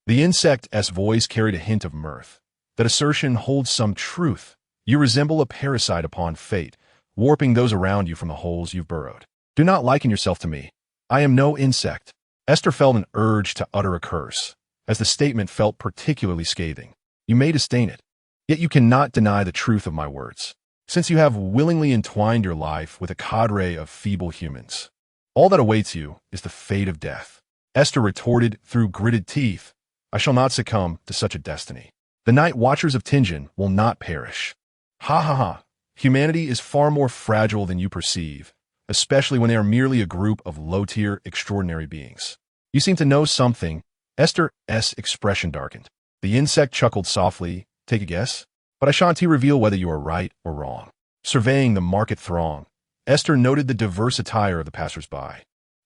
[SPEAKER 1] The insect's voice carried a hint of mirth. "That assertion holds some truth. You resemble a parasite upon fate, warping those around you from the holes you've burrowed. Do not liken yourself to me. I am no insect. Esther felt an urge to utter a curse, as the statement felt particularly scathing. You may disdain it, yet you cannot deny the truth of my words, since you have willingly entwined your life with a cadre of feeble humans. All that awaits you is the fate of death. Esther retorted through gritted teeth, I shall not succumb to such a destiny. The Night Watchers of Tingen will not perish. Ha ha ha. Humanity is far more fragile than you perceive, especially when they are merely a group of low-tier, extraordinary beings. You seem to know something. Esther's expression darkened. The insect chuckled softly. Take a guess? But I shan't reveal whether you are right or wrong. Surveying the market throng, Esther noted the diverse attire of the passers-by,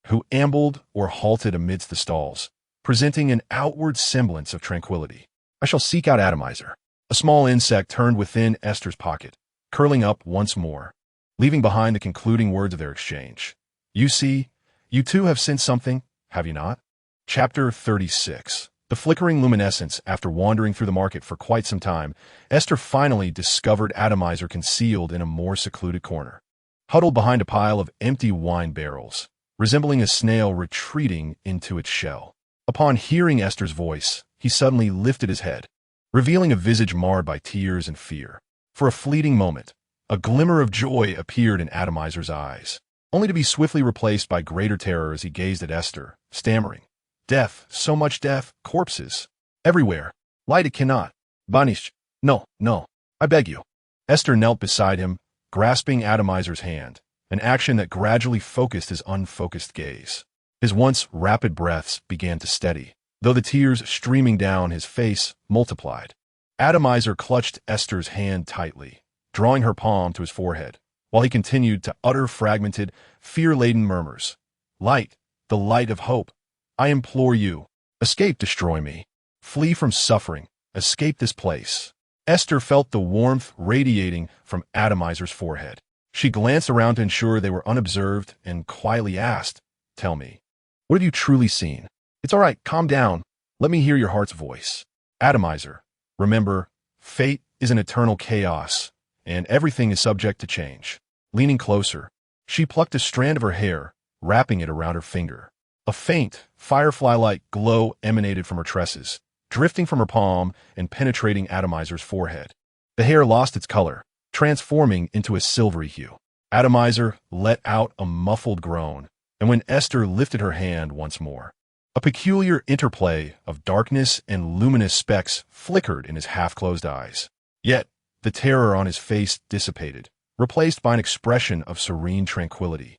[SPEAKER 1] who ambled or halted amidst the stalls, presenting an outward semblance of tranquility. I shall seek out Atomizer. A small insect turned within Esther's pocket, curling up once more, leaving behind the concluding words of their exchange. You see, you too have sensed something, have you not? Chapter 36. The flickering luminescence. After wandering through the market for quite some time, Esther finally discovered Atomizer concealed in a more secluded corner, huddled behind a pile of empty wine barrels, resembling a snail retreating into its shell. Upon hearing Esther's voice, he suddenly lifted his head, revealing a visage marred by tears and fear. For a fleeting moment, a glimmer of joy appeared in Atomizer's eyes, only to be swiftly replaced by greater terror as he gazed at Esther, stammering. Death, so much death, corpses. Everywhere. Light it cannot. Banish. No, no. I beg you. Esther knelt beside him, grasping Atomizer's hand, an action that gradually focused his unfocused gaze. His once rapid breaths began to steady, though the tears streaming down his face multiplied. Atomizer clutched Esther's hand tightly, drawing her palm to his forehead, while he continued to utter fragmented, fear-laden murmurs. Light, the light of hope. I implore you. Escape, destroy me. Flee from suffering. Escape this place. Esther felt the warmth radiating from Atomizer's forehead. She glanced around to ensure they were unobserved and quietly asked, Tell me, what have you truly seen? It's all right, calm down. Let me hear your heart's voice. Atomizer, remember, fate is an eternal chaos, and everything is subject to change. Leaning closer, she plucked a strand of her hair, wrapping it around her finger. A faint, firefly-like glow emanated from her tresses, drifting from her palm and penetrating Atomizer's forehead. The hair lost its color, transforming into a silvery hue. Atomizer let out a muffled groan, and when Esther lifted her hand once more, a peculiar interplay of darkness and luminous specks flickered in his half-closed eyes. Yet, the terror on his face dissipated, replaced by an expression of serene tranquility.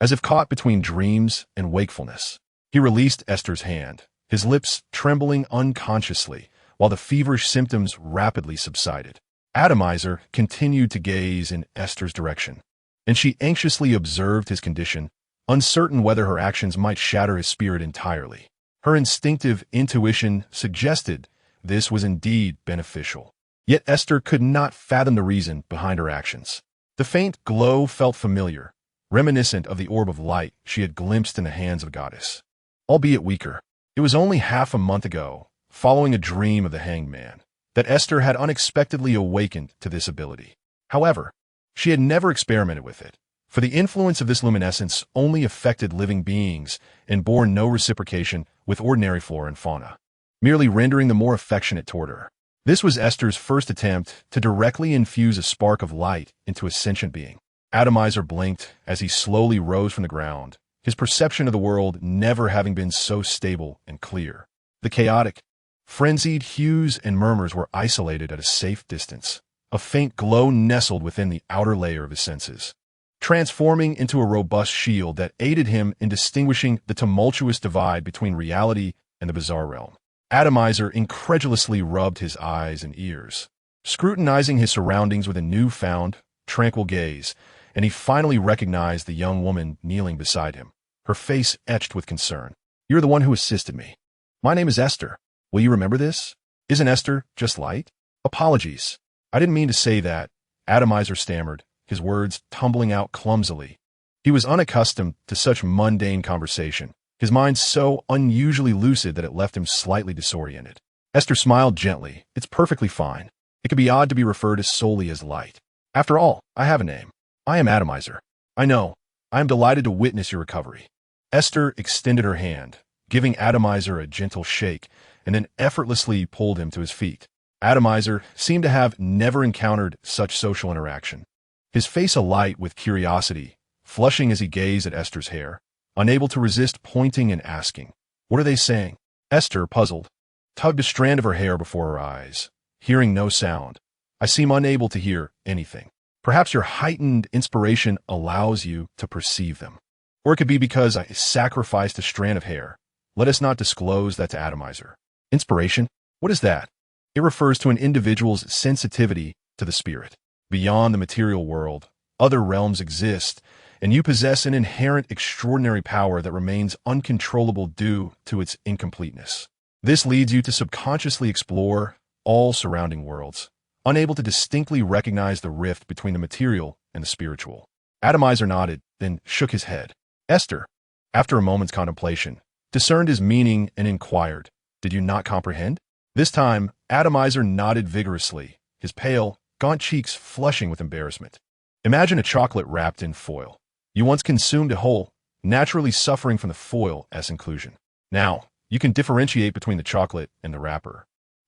[SPEAKER 1] As if caught between dreams and wakefulness, he released Esther's hand, his lips trembling unconsciously, while the feverish symptoms rapidly subsided. Atomizer continued to gaze in Esther's direction, and she anxiously observed his condition, uncertain whether her actions might shatter his spirit entirely. Her instinctive intuition suggested this was indeed beneficial. Yet Esther could not fathom the reason behind her actions. The faint glow felt familiar, reminiscent of the orb of light she had glimpsed in the hands of a goddess. Albeit weaker, it was only half a month ago, following a dream of the hanged man, that Esther had unexpectedly awakened to this ability. However, she had never experimented with it, for the influence of this luminescence only affected living beings and bore no reciprocation with ordinary flora and fauna, merely rendering them more affectionate toward her. This was Esther's first attempt to directly infuse a spark of light into a sentient being. Atomizer blinked as he slowly rose from the ground, his perception of the world never having been so stable and clear. The chaotic, frenzied hues and murmurs were isolated at a safe distance. A faint glow nestled within the outer layer of his senses, transforming into a robust shield that aided him in distinguishing the tumultuous divide between reality and the bizarre realm. Atomizer incredulously rubbed his eyes and ears, scrutinizing his surroundings with a newfound, tranquil gaze, and he finally recognized the young woman kneeling beside him, her face etched with concern. You're the one who assisted me. My name is Esther. Will you remember this? Isn't Esther just light? Apologies. I didn't mean to say that, Atomizer stammered, his words tumbling out clumsily. He was unaccustomed to such mundane conversation, his mind so unusually lucid that it left him slightly disoriented. Esther smiled gently. It's perfectly fine. It could be odd to be referred to solely as light. After all, I have a name. I am Atomizer. I know. I am delighted to witness your recovery. Esther extended her hand, giving Atomizer a gentle shake, and then effortlessly pulled him to his feet. Atomizer seemed to have never encountered such social interaction. His face alight with curiosity, flushing as he gazed at Esther's hair, unable to resist pointing and asking, "What are they saying?" Esther, puzzled, tugged a strand of her hair before her eyes, hearing no sound. "I seem unable to hear anything. Perhaps your heightened inspiration allows you to perceive them. Or it could be because I sacrificed a strand of hair. Let us not disclose that to Atomizer." Inspiration? What is that? It refers to an individual's sensitivity to the spirit. Beyond the material world, other realms exist, and you possess an inherent extraordinary power that remains uncontrollable due to its incompleteness. This leads you to subconsciously explore all surrounding worlds, unable to distinctly recognize the rift between the material and the spiritual. Atomizer nodded, then shook his head. Esther, after a moment's contemplation, discerned his meaning and inquired, "Did you not comprehend?" This time, Atomizer nodded vigorously, his pale, gaunt cheeks flushing with embarrassment. Imagine a chocolate wrapped in foil. You once consumed it whole, naturally suffering from the foil as inclusion. Now, you can differentiate between the chocolate and the wrapper,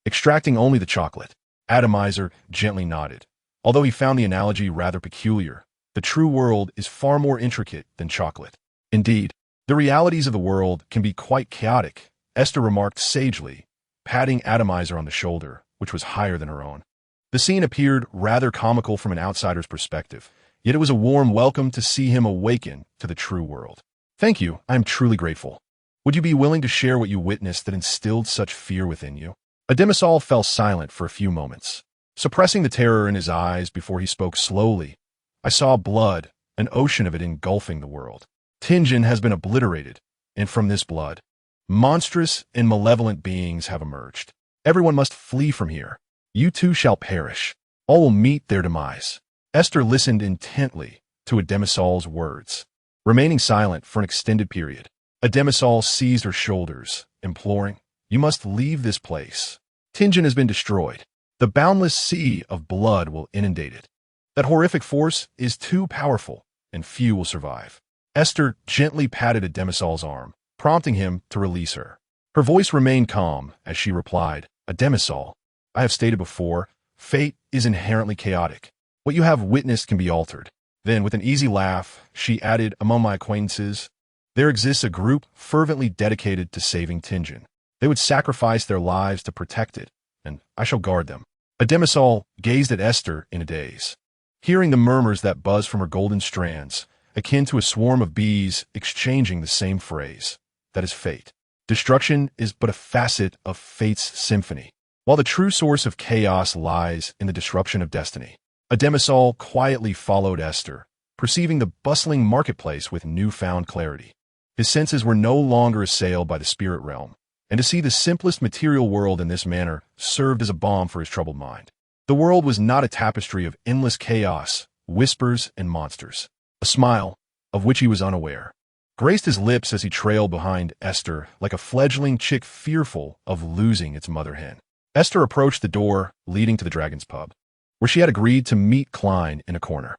[SPEAKER 1] extracting only the chocolate. Atomizer gently nodded. Although he found the analogy rather peculiar, the true world is far more intricate than chocolate. Indeed, the realities of the world can be quite chaotic, Esther remarked sagely, patting Atomizer on the shoulder, which was higher than her own. The scene appeared rather comical from an outsider's perspective, yet it was a warm welcome to see him awaken to the true world. "Thank you, I am truly grateful. Would you be willing to share what you witnessed that instilled such fear within you?" Ademisal fell silent for a few moments, suppressing the terror in his eyes before he spoke slowly. "I saw blood, an ocean of it engulfing the world. Tingen has been obliterated, and from this blood, monstrous and malevolent beings have emerged. Everyone must flee from here. You too shall perish. All will meet their demise." Esther listened intently to Ademisal's words, remaining silent for an extended period. Ademisal seized her shoulders, imploring, "You must leave this place. Tingen has been destroyed. The boundless sea of blood will inundate it. That horrific force is too powerful, and few will survive." Esther gently patted Ademisal's arm, prompting him to release her. Her voice remained calm as she replied, "Ademisal, I have stated before, fate is inherently chaotic. What you have witnessed can be altered." Then, with an easy laugh, she added, "Among my acquaintances, there exists a group fervently dedicated to saving Tingen. They would sacrifice their lives to protect it, and I shall guard them." Ademisal gazed at Esther in a daze, hearing the murmurs that buzzed from her golden strands, akin to a swarm of bees exchanging the same phrase. That is fate. Destruction is but a facet of fate's symphony, while the true source of chaos lies in the disruption of destiny. Ademisal quietly followed Esther, perceiving the bustling marketplace with newfound clarity. His senses were no longer assailed by the spirit realm, and to see the simplest material world in this manner served as a balm for his troubled mind. The world was not a tapestry of endless chaos, whispers, and monsters. A smile, of which he was unaware, graced his lips as he trailed behind Esther like a fledgling chick fearful of losing its mother hen. Esther approached the door leading to the Dragon's Pub, where she had agreed to meet Klein in a corner.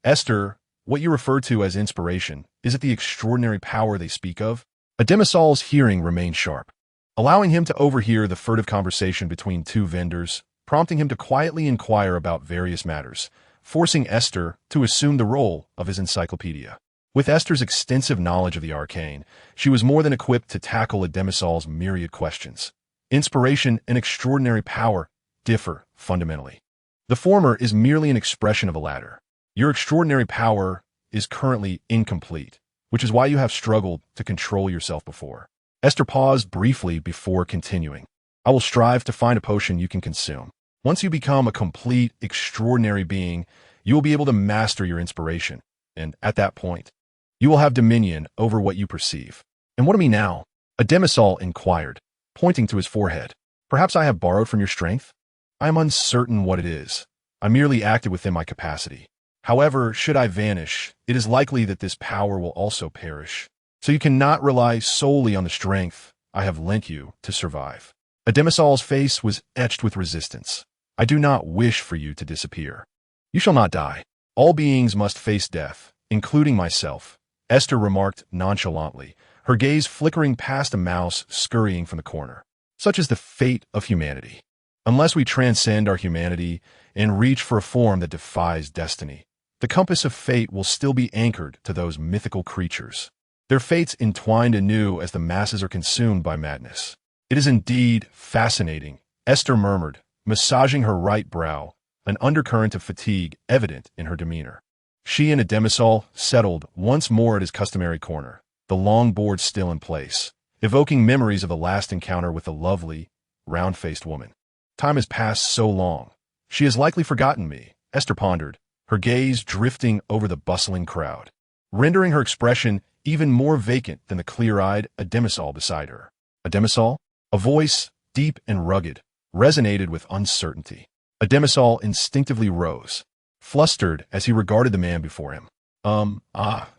[SPEAKER 1] Esther, what you refer to as inspiration, is it the extraordinary power they speak of?" Ademisal's hearing remained sharp, allowing him to overhear the furtive conversation between two vendors, prompting him to quietly inquire about various matters, forcing Esther to assume the role of his encyclopedia. With Esther's extensive knowledge of the arcane, she was more than equipped to tackle Ademisal's myriad questions. Inspiration and extraordinary power differ fundamentally. The former is merely an expression of the latter. Your extraordinary power is currently incomplete, which is why you have struggled to control yourself before. Esther paused briefly before continuing. "I will strive to find a potion you can consume. Once you become a complete, extraordinary being, you will be able to master your inspiration, and at that point, you will have dominion over what you perceive." "And what of me now?" Ademisal inquired, pointing to his forehead. "Perhaps I have borrowed from your strength? I am uncertain what it is. I merely acted within my capacity. However, should I vanish, it is likely that this power will also perish. So you cannot rely solely on the strength I have lent you to survive." Ademisal's face was etched with resistance. "I do not wish for you to disappear. You shall not die. All beings must face death, including myself, Aiste remarked nonchalantly, her gaze flickering past a mouse scurrying from the corner. Such is the fate of humanity. Unless we transcend our humanity and reach for a form that defies destiny, the compass of fate will still be anchored to those mythical creatures. Their fates entwined anew as the masses are consumed by madness. It is indeed fascinating, Aiste murmured, massaging her right brow, an undercurrent of fatigue evident in her demeanor. She and Ademisol settled once more at his customary corner, the long board still in place, evoking memories of the last encounter with the lovely, round-faced woman. Time has passed so long. She has likely forgotten me, Aiste pondered, her gaze drifting over the bustling crowd, rendering her expression even more vacant than the clear-eyed Ademisol beside her. Ademisol? A voice, deep and rugged, resonated with uncertainty. Ademisol instinctively rose, flustered as he regarded the man before him.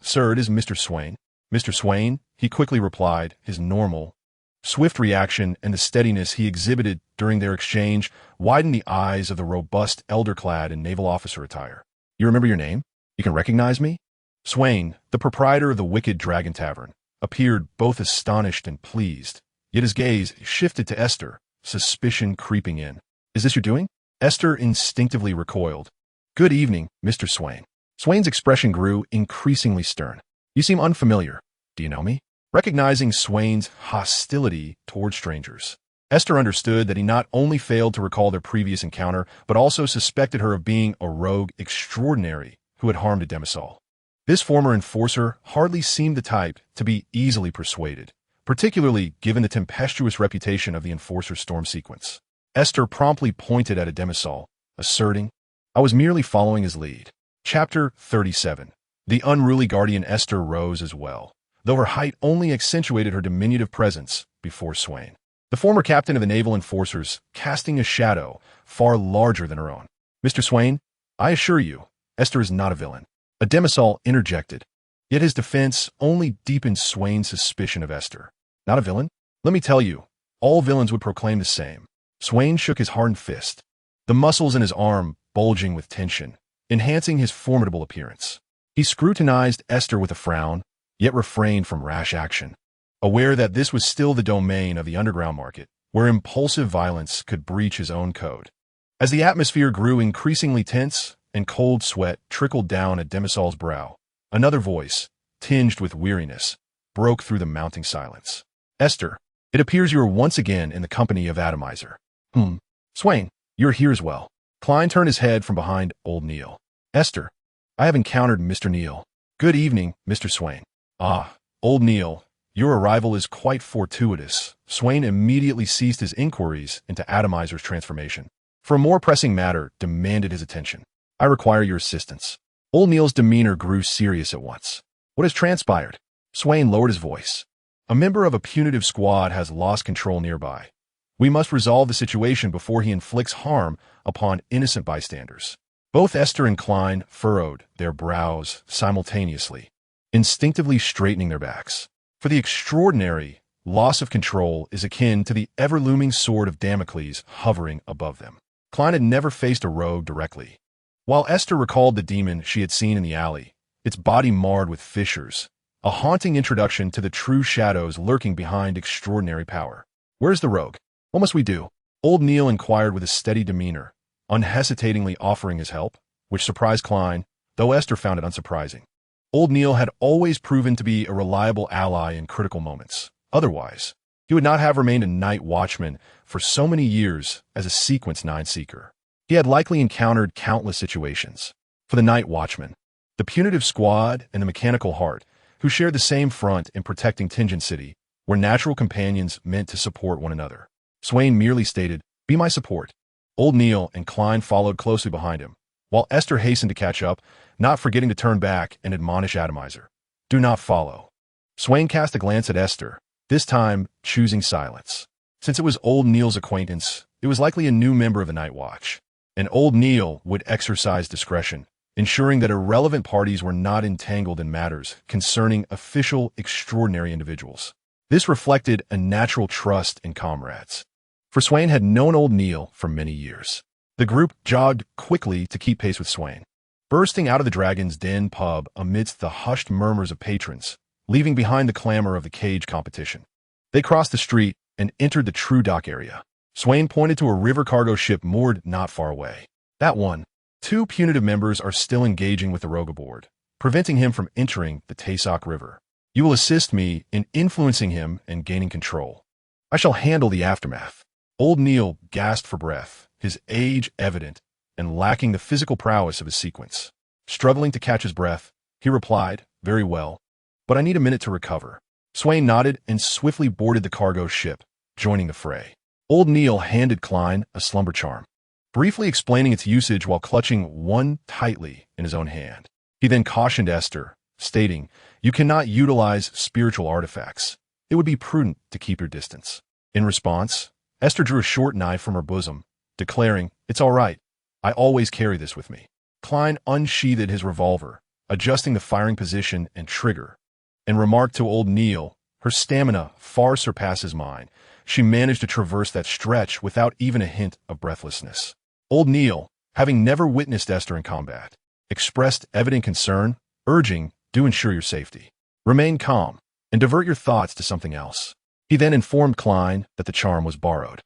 [SPEAKER 1] Sir, it is Mr. Swain. Mr. Swain, he quickly replied, his normal, swift reaction and the steadiness he exhibited during their exchange widened the eyes of the robust elder-clad in naval officer attire. You remember your name? You can recognize me? Swain, the proprietor of the Wicked Dragon Tavern, appeared both astonished and pleased, yet his gaze shifted to Aiste, suspicion creeping in. Is this your doing? Aiste instinctively recoiled. Good evening, Mr. Swain. Swain's expression grew increasingly stern. You seem unfamiliar. Do you know me? Recognizing Swain's hostility toward strangers, Aiste understood that he not only failed to recall their previous encounter, but also suspected her of being a rogue extraordinary who had harmed Ademisol. This former enforcer hardly seemed the type to be easily persuaded, particularly given the tempestuous reputation of the enforcer's storm sequence. Aiste promptly pointed at Ademisol, asserting, I was merely following his lead. Chapter 37. The unruly guardian Aiste rose as well, though her height only accentuated her diminutive presence before Swain. The former captain of the naval enforcers, casting a shadow far larger than her own. Mr. Swain, I assure you, Aiste is not a villain. Ademisol interjected, yet his defense only deepened Swain's suspicion of Aiste. Not a villain? Let me tell you, all villains would proclaim the same. Swain shook his hardened fist, the muscles in his arm bulging with tension, enhancing his formidable appearance. He scrutinized Aiste with a frown, yet refrained from rash action, aware that this was still the domain of the underground market, where impulsive violence could breach his own code. As the atmosphere grew increasingly tense and cold sweat trickled down Ademisol's brow, another voice, tinged with weariness, broke through the mounting silence. Aiste, it appears you are once again in the company of Atomizer. Swain, you're here as well. Klein turned his head from behind old Neil. Aiste, I have encountered Mr. Neil. Good evening, Mr. Swain. Old Neil, your arrival is quite fortuitous. Swain immediately ceased his inquiries into Atomizer's transformation, for a more pressing matter demanded his attention. I require your assistance. Old Neil's demeanor grew serious at once. What has transpired? Swain lowered his voice. A member of a punitive squad has lost control nearby. We must resolve the situation before he inflicts harm upon innocent bystanders. Both Aiste and Klein furrowed their brows simultaneously, instinctively straightening their backs. For the extraordinary, loss of control is akin to the ever-looming sword of Damocles hovering above them. Klein had never faced a rogue directly. While Aiste recalled the demon she had seen in the alley, its body marred with fissures, a haunting introduction to the true shadows lurking behind extraordinary power. Where's the rogue? What must we do? Old Neil inquired with a steady demeanor, unhesitatingly offering his help, which surprised Klein, though Aiste found it unsurprising. Old Neil had always proven to be a reliable ally in critical moments. Otherwise, he would not have remained a night watchman for so many years as a Sequence 9 seeker. He had likely encountered countless situations. For the night watchman, the punitive squad and the mechanical heart, who shared the same front in protecting Tingen City, were natural companions meant to support one another. Swain merely stated, "Be my support." Old Neil and Klein followed closely behind him, while Aiste hastened to catch up, not forgetting to turn back and admonish Atomizer. "Do not follow." Swain cast a glance at Aiste, this time choosing silence. Since it was Old Neil's acquaintance, it was likely a new member of the Nightwatch, and Old Neil would exercise discretion, ensuring that irrelevant parties were not entangled in matters concerning official extraordinary individuals. This reflected a natural trust in comrades. For Swain had known Old Neil for many years. The group jogged quickly to keep pace with Swain. bursting out of the Dragon's Den pub amidst the hushed murmurs of patrons, leaving behind the clamor of the cage competition. They crossed the street and entered the true dock area. Swain pointed to a river cargo ship moored not far away. That one. 2 punitive members are still engaging with the rogue aboard, preventing him from entering the Taysok River. You will assist me in influencing him and gaining control. I shall handle the aftermath. Old Neil gasped for breath, his age evident and lacking the physical prowess of his sequence. Struggling to catch his breath, he replied, "Very well, but I need a minute to recover." Swain nodded and swiftly boarded the cargo ship, joining the fray. Old Neil handed Klein a slumber charm, briefly explaining its usage while clutching one tightly in his own hand. He then cautioned Aiste, stating, "You cannot utilize spiritual artifacts. It would be prudent to keep your distance." In response, Aiste drew a short knife from her bosom, declaring, "It's all right. I always carry this with me." Klein unsheathed his revolver, adjusting the firing position and trigger, and remarked to old Neil, "Her stamina far surpasses mine. She managed to traverse that stretch without even a hint of breathlessness." Old Neil, having never witnessed Aiste in combat, expressed evident concern, urging, "Do ensure your safety. Remain calm, and divert your thoughts to something else." He then informed Klein that the charm was borrowed,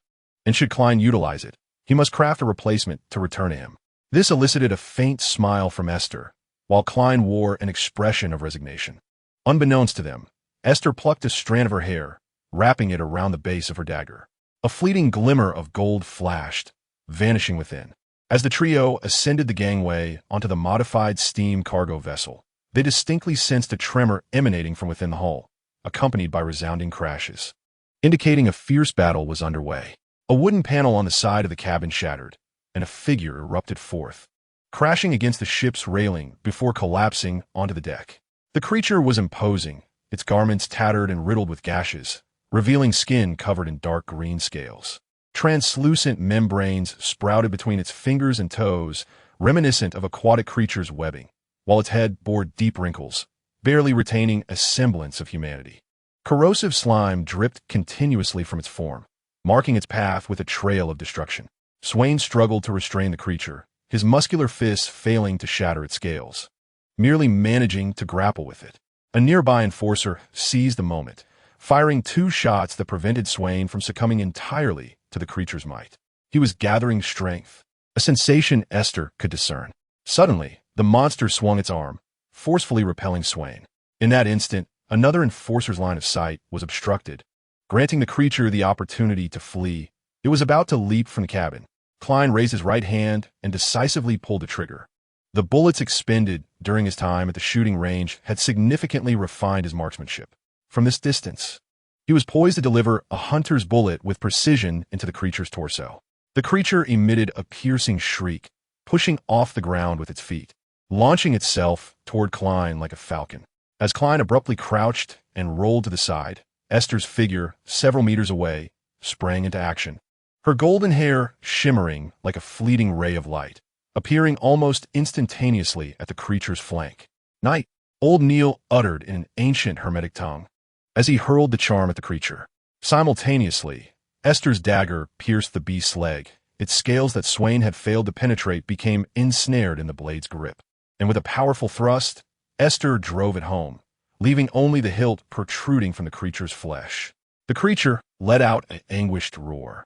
[SPEAKER 1] and should Klein utilize it, he must craft a replacement to return to him. This elicited a faint smile from Aiste, while Klein wore an expression of resignation. Unbeknownst to them, Aiste plucked a strand of her hair, wrapping it around the base of her dagger. A fleeting glimmer of gold flashed, vanishing within. As the trio ascended the gangway onto the modified steam cargo vessel, they distinctly sensed a tremor emanating from within the hull, accompanied by resounding crashes, indicating a fierce battle was underway. A wooden panel on the side of the cabin shattered, and a figure erupted forth, crashing against the ship's railing before collapsing onto the deck. The creature was imposing, its garments tattered and riddled with gashes, revealing skin covered in dark green scales. Translucent membranes sprouted between its fingers and toes, reminiscent of aquatic creatures' webbing, while its head bore deep wrinkles, barely retaining a semblance of humanity. Corrosive slime dripped continuously from its form, marking its path with a trail of destruction. Swain struggled to restrain the creature, his muscular fists failing to shatter its scales, merely managing to grapple with it. A nearby enforcer seized the moment, firing 2 shots that prevented Swain from succumbing entirely to the creature's might. He was gathering strength, a sensation Aiste could discern. Suddenly, the monster swung its arm, forcefully repelling Swain. In that instant, another enforcer's line of sight was obstructed, granting the creature the opportunity to flee. It was about to leap from the cabin. Klein raised his right hand and decisively pulled the trigger. The bullets expended during his time at the shooting range had significantly refined his marksmanship. From this distance, he was poised to deliver a hunter's bullet with precision into the creature's torso. The creature emitted a piercing shriek, pushing off the ground with its feet, launching itself toward Klein like a falcon. As Klein abruptly crouched and rolled to the side, Aiste's figure, several meters away, sprang into action, her golden hair shimmering like a fleeting ray of light, appearing almost instantaneously at the creature's flank. "Night," old Neil uttered in an ancient hermetic tongue, as he hurled the charm at the creature. Simultaneously, Aiste's dagger pierced the beast's leg. Its scales that Swain had failed to penetrate became ensnared in the blade's grip, and with a powerful thrust, Aiste drove it home, leaving only the hilt protruding from the creature's flesh. The creature let out an anguished roar.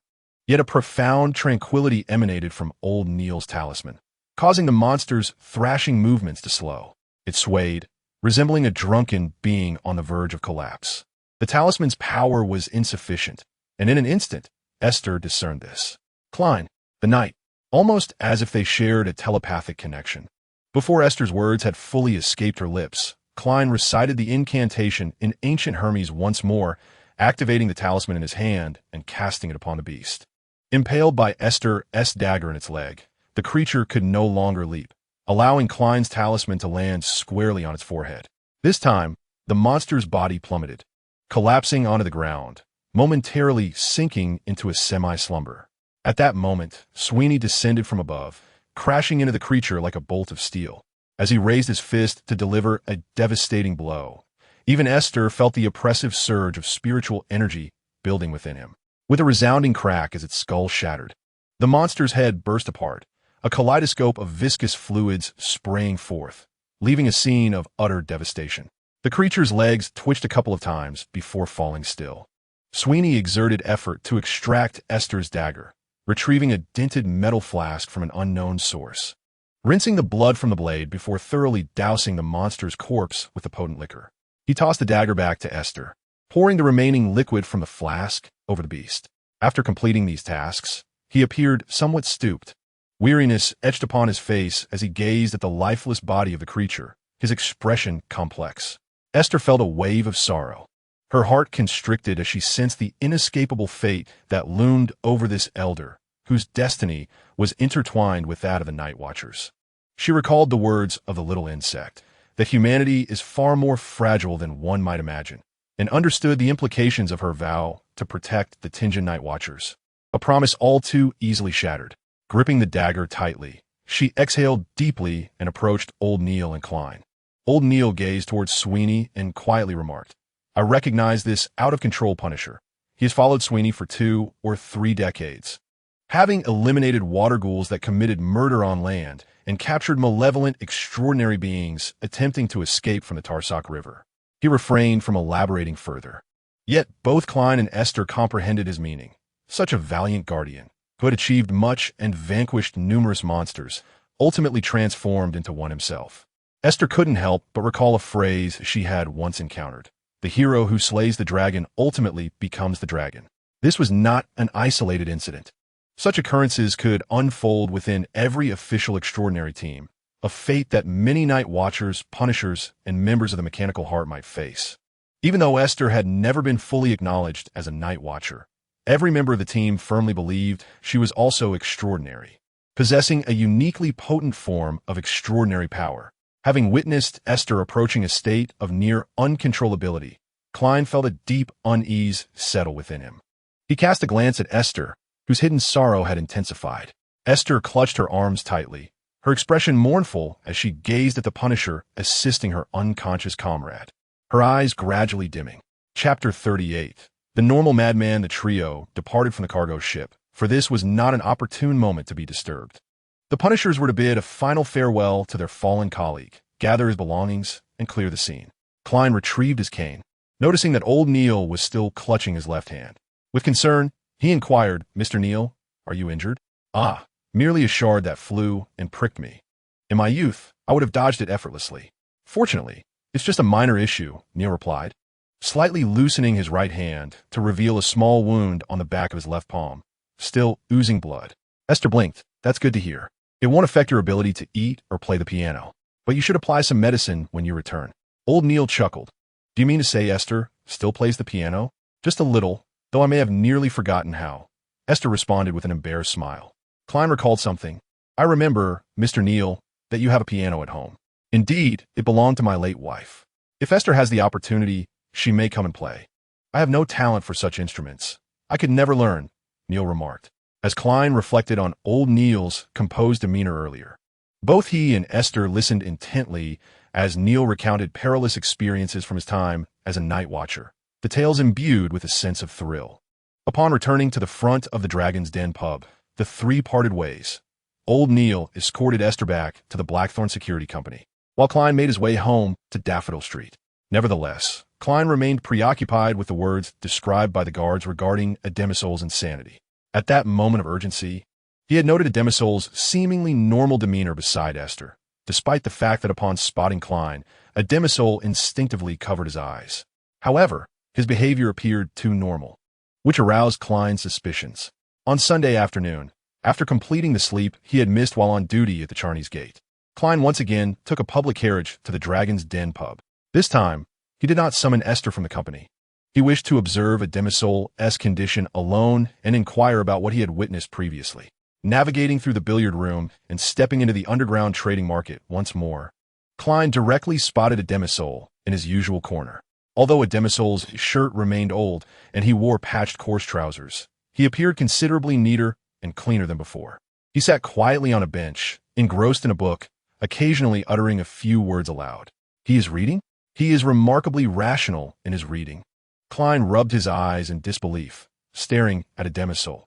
[SPEAKER 1] Yet a profound tranquility emanated from old Neil's talisman, causing the monster's thrashing movements to slow. It swayed, resembling a drunken being on the verge of collapse. The talisman's power was insufficient, and in an instant, Aiste discerned this. Klein, the knight, almost as if they shared a telepathic connection. Before Aiste's words had fully escaped her lips, Klein recited the incantation in ancient Hermes once more, activating the talisman in his hand and casting it upon the beast. Impaled by Aiste's dagger in its leg, the creature could no longer leap, allowing Klein's talisman to land squarely on its forehead. This time, the monster's body plummeted, collapsing onto the ground, momentarily sinking into a semi-slumber. At that moment, Sweeney descended from above, crashing into the creature like a bolt of steel. As he raised his fist to deliver a devastating blow, even Aiste felt the oppressive surge of spiritual energy building within him. With a resounding crack as its skull shattered, the monster's head burst apart, a kaleidoscope of viscous fluids spraying forth, leaving a scene of utter devastation. The creature's legs twitched a couple of times before falling still. Sweeney exerted effort to extract Aiste's dagger, retrieving a dented metal flask from an unknown source. Rinsing the blood from the blade before thoroughly dousing the monster's corpse with the potent liquor, he tossed the dagger back to Aiste, pouring the remaining liquid from the flask over the beast. After completing these tasks, he appeared somewhat stooped. Weariness etched upon his face as he gazed at the lifeless body of the creature, his expression complex. Aiste felt a wave of sorrow. Her heart constricted as she sensed the inescapable fate that loomed over this elder, whose destiny was intertwined with that of the Nightwatchers. She recalled the words of the little insect, that humanity is far more fragile than one might imagine, and understood the implications of her vow to protect the Tenjin Nightwatchers, a promise all too easily shattered. Gripping the dagger tightly, she exhaled deeply and approached Old Neil and Klein. Old Neil gazed towards Sweeney and quietly remarked, "I recognize this out-of-control Punisher. He has followed Sweeney for 2 or 3 decades. Having eliminated water ghouls that committed murder on land and captured malevolent, extraordinary beings attempting to escape from the Tarsak River." He refrained from elaborating further. Yet both Klein and Aiste comprehended his meaning. Such a valiant guardian, who had achieved much and vanquished numerous monsters, ultimately transformed into one himself. Aiste couldn't help but recall a phrase she had once encountered. The hero who slays the dragon ultimately becomes the dragon. This was not an isolated incident. Such occurrences could unfold within every official extraordinary team, a fate that many Night Watchers, Punishers, and members of the Mechanical Heart might face. Even though Aiste had never been fully acknowledged as a Night Watcher, every member of the team firmly believed she was also extraordinary, possessing a uniquely potent form of extraordinary power. Having witnessed Aiste approaching a state of near uncontrollability, Klein felt a deep unease settle within him. He cast a glance at Aiste, whose hidden sorrow had intensified. Aiste clutched her arms tightly, her expression mournful as she gazed at the Punisher assisting her unconscious comrade, her eyes gradually dimming. Chapter 38. The normal madman, the trio, departed from the cargo ship, for this was not an opportune moment to be disturbed. The Punishers were to bid a final farewell to their fallen colleague, gather his belongings, and clear the scene. Klein retrieved his cane, noticing that Old Neil was still clutching his left hand. With concern, he inquired, "Mr. Neil, are you injured?" "Ah, merely a shard that flew and pricked me. In my youth, I would have dodged it effortlessly. Fortunately, it's just a minor issue," Neil replied, slightly loosening his right hand to reveal a small wound on the back of his left palm, still oozing blood. Aiste blinked. "That's good to hear. It won't affect your ability to eat or play the piano, but you should apply some medicine when you return." Old Neil chuckled. "Do you mean to say Aiste still plays the piano?" "Just a little, though I may have nearly forgotten how." Aiste responded with an embarrassed smile. Klein recalled something. "I remember, Mr. Neil, that you have a piano at home." "Indeed, it belonged to my late wife. If Aiste has the opportunity, she may come and play." "I have no talent for such instruments. I could never learn," Neil remarked, as Klein reflected on Old Neil's composed demeanor earlier. Both he and Aiste listened intently as Neil recounted perilous experiences from his time as a Night Watcher, the tales imbued with a sense of thrill. Upon returning to the front of the Dragon's Den pub, the three parted ways. Old Neil escorted Aiste back to the Blackthorn Security Company, while Klein made his way home to Daffodil Street. Nevertheless, Klein remained preoccupied with the words described by the guards regarding a Demisol's insanity. At that moment of urgency, he had noted a Demisol's seemingly normal demeanor beside Aiste, despite the fact that upon spotting Klein, a Demisol instinctively covered his eyes. However, his behavior appeared too normal, which aroused Klein's suspicions. On Sunday afternoon, after completing the sleep he had missed while on duty at the Chanis Gate, Klein once again took a public carriage to the Dragon's Den pub. This time, he did not summon Aiste from the company. He wished to observe a Demisol-esque condition alone and inquire about what he had witnessed previously. Navigating through the billiard room and stepping into the underground trading market once more, Klein directly spotted a Demisol in his usual corner. Although a Demisol's shirt remained old and he wore patched coarse trousers, he appeared considerably neater and cleaner than before. He sat quietly on a bench, engrossed in a book, occasionally uttering a few words aloud. He is reading? He is remarkably rational in his reading. Klein rubbed his eyes in disbelief, staring at a Demisol.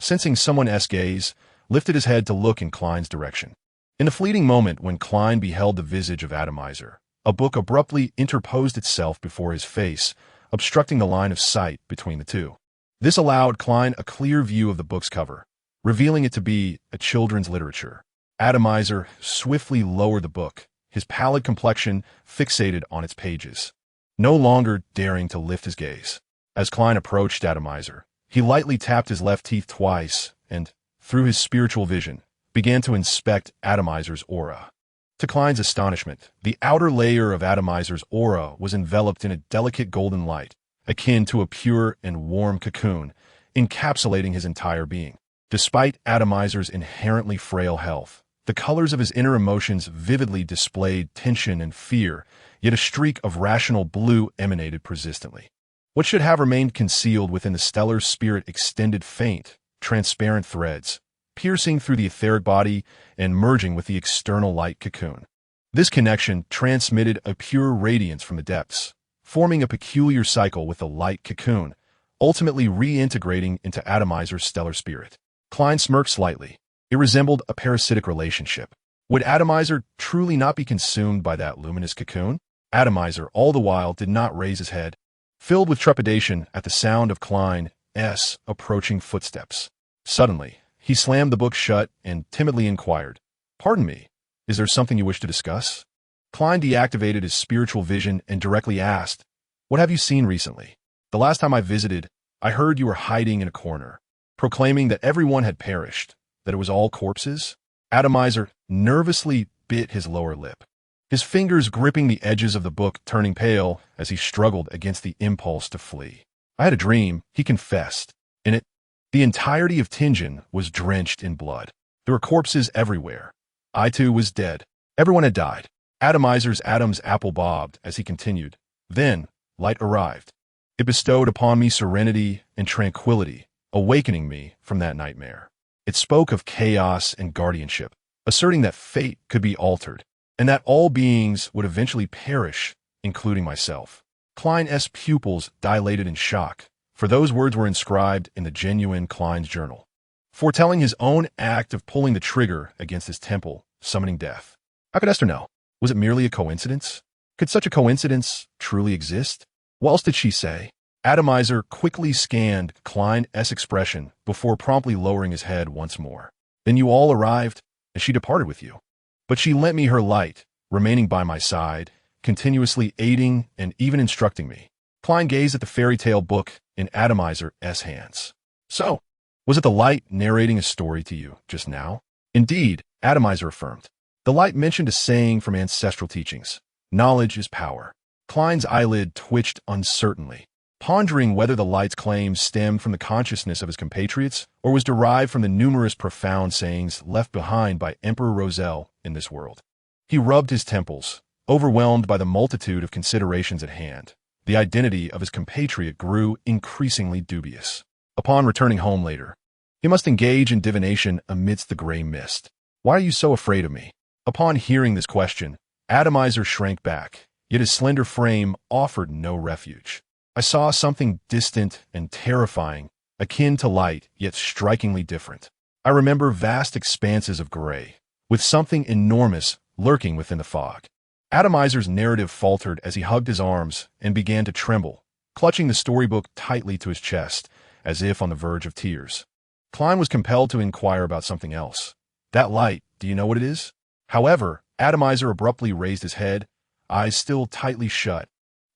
[SPEAKER 1] Sensing someone's gaze, lifted his head to look in Klein's direction. In the fleeting moment when Klein beheld the visage of Atomizer, a book abruptly interposed itself before his face, obstructing the line of sight between the two. This allowed Klein a clear view of the book's cover, revealing it to be a children's literature. Atomizer swiftly lowered the book, his pallid complexion fixated on its pages, no longer daring to lift his gaze. As Klein approached Atomizer, he lightly tapped his left teeth twice and, through his spiritual vision, began to inspect Atomizer's aura. To Klein's astonishment, the outer layer of Atomizer's aura was enveloped in a delicate golden light, akin to a pure and warm cocoon, encapsulating his entire being. Despite Atomizer's inherently frail health, the colors of his inner emotions vividly displayed tension and fear, yet a streak of rational blue emanated persistently. What should have remained concealed within the stellar spirit extended faint, transparent threads, piercing through the etheric body and merging with the external light cocoon. This connection transmitted a pure radiance from the depths, forming a peculiar cycle with the light cocoon, ultimately reintegrating into Atomizer's stellar spirit. Klein smirked slightly. It resembled a parasitic relationship. Would Atomizer truly not be consumed by that luminous cocoon? Atomizer, all the while, did not raise his head, filled with trepidation at the sound of Klein's approaching footsteps. Suddenly, he slammed the book shut and timidly inquired, "Pardon me, is there something you wish to discuss?" Klein deactivated his spiritual vision and directly asked, "What have you seen recently? The last time I visited, I heard you were hiding in a corner, proclaiming that everyone had perished, that it was all corpses." Atomizer nervously bit his lower lip, his fingers gripping the edges of the book, turning pale as he struggled against the impulse to flee. "I had a dream," he confessed. In it, the entirety of Tingen was drenched in blood. There were corpses everywhere. I too was dead. Everyone had died. Atomizer's Adam's apple bobbed as he continued. Then, light arrived. It bestowed upon me serenity and tranquility, awakening me from that nightmare. It spoke of chaos and guardianship, asserting that fate could be altered, and that all beings would eventually perish, including myself. Klein's pupils dilated in shock, for those words were inscribed in the genuine Klein's journal, foretelling his own act of pulling the trigger against his temple, summoning death. How could Esther know? Was it merely a coincidence? Could such a coincidence truly exist? What else did she say? Atomizer quickly scanned Klein's expression before promptly lowering his head once more. Then you all arrived, and she departed with you. But she lent me her light, remaining by my side, continuously aiding and even instructing me. Klein gazed at the fairy tale book in Atomizer's hands. So, was it the light narrating a story to you just now? Indeed, Atomizer affirmed. The light mentioned a saying from ancestral teachings. Knowledge is power. Klein's eyelid twitched uncertainly, pondering whether the light's claims stemmed from the consciousness of his compatriots or was derived from the numerous profound sayings left behind by Emperor Roselle in this world. He rubbed his temples, overwhelmed by the multitude of considerations at hand. The identity of his compatriot grew increasingly dubious. Upon returning home later, he must engage in divination amidst the gray mist. Why are you so afraid of me? Upon hearing this question, Atomizer shrank back, yet his slender frame offered no refuge. I saw something distant and terrifying, akin to light, yet strikingly different. I remember vast expanses of gray, with something enormous lurking within the fog. Atomizer's narrative faltered as he hugged his arms and began to tremble, clutching the storybook tightly to his chest, as if on the verge of tears. Klein was compelled to inquire about something else. That light, do you know what it is? However, Atomizer abruptly raised his head, eyes still tightly shut,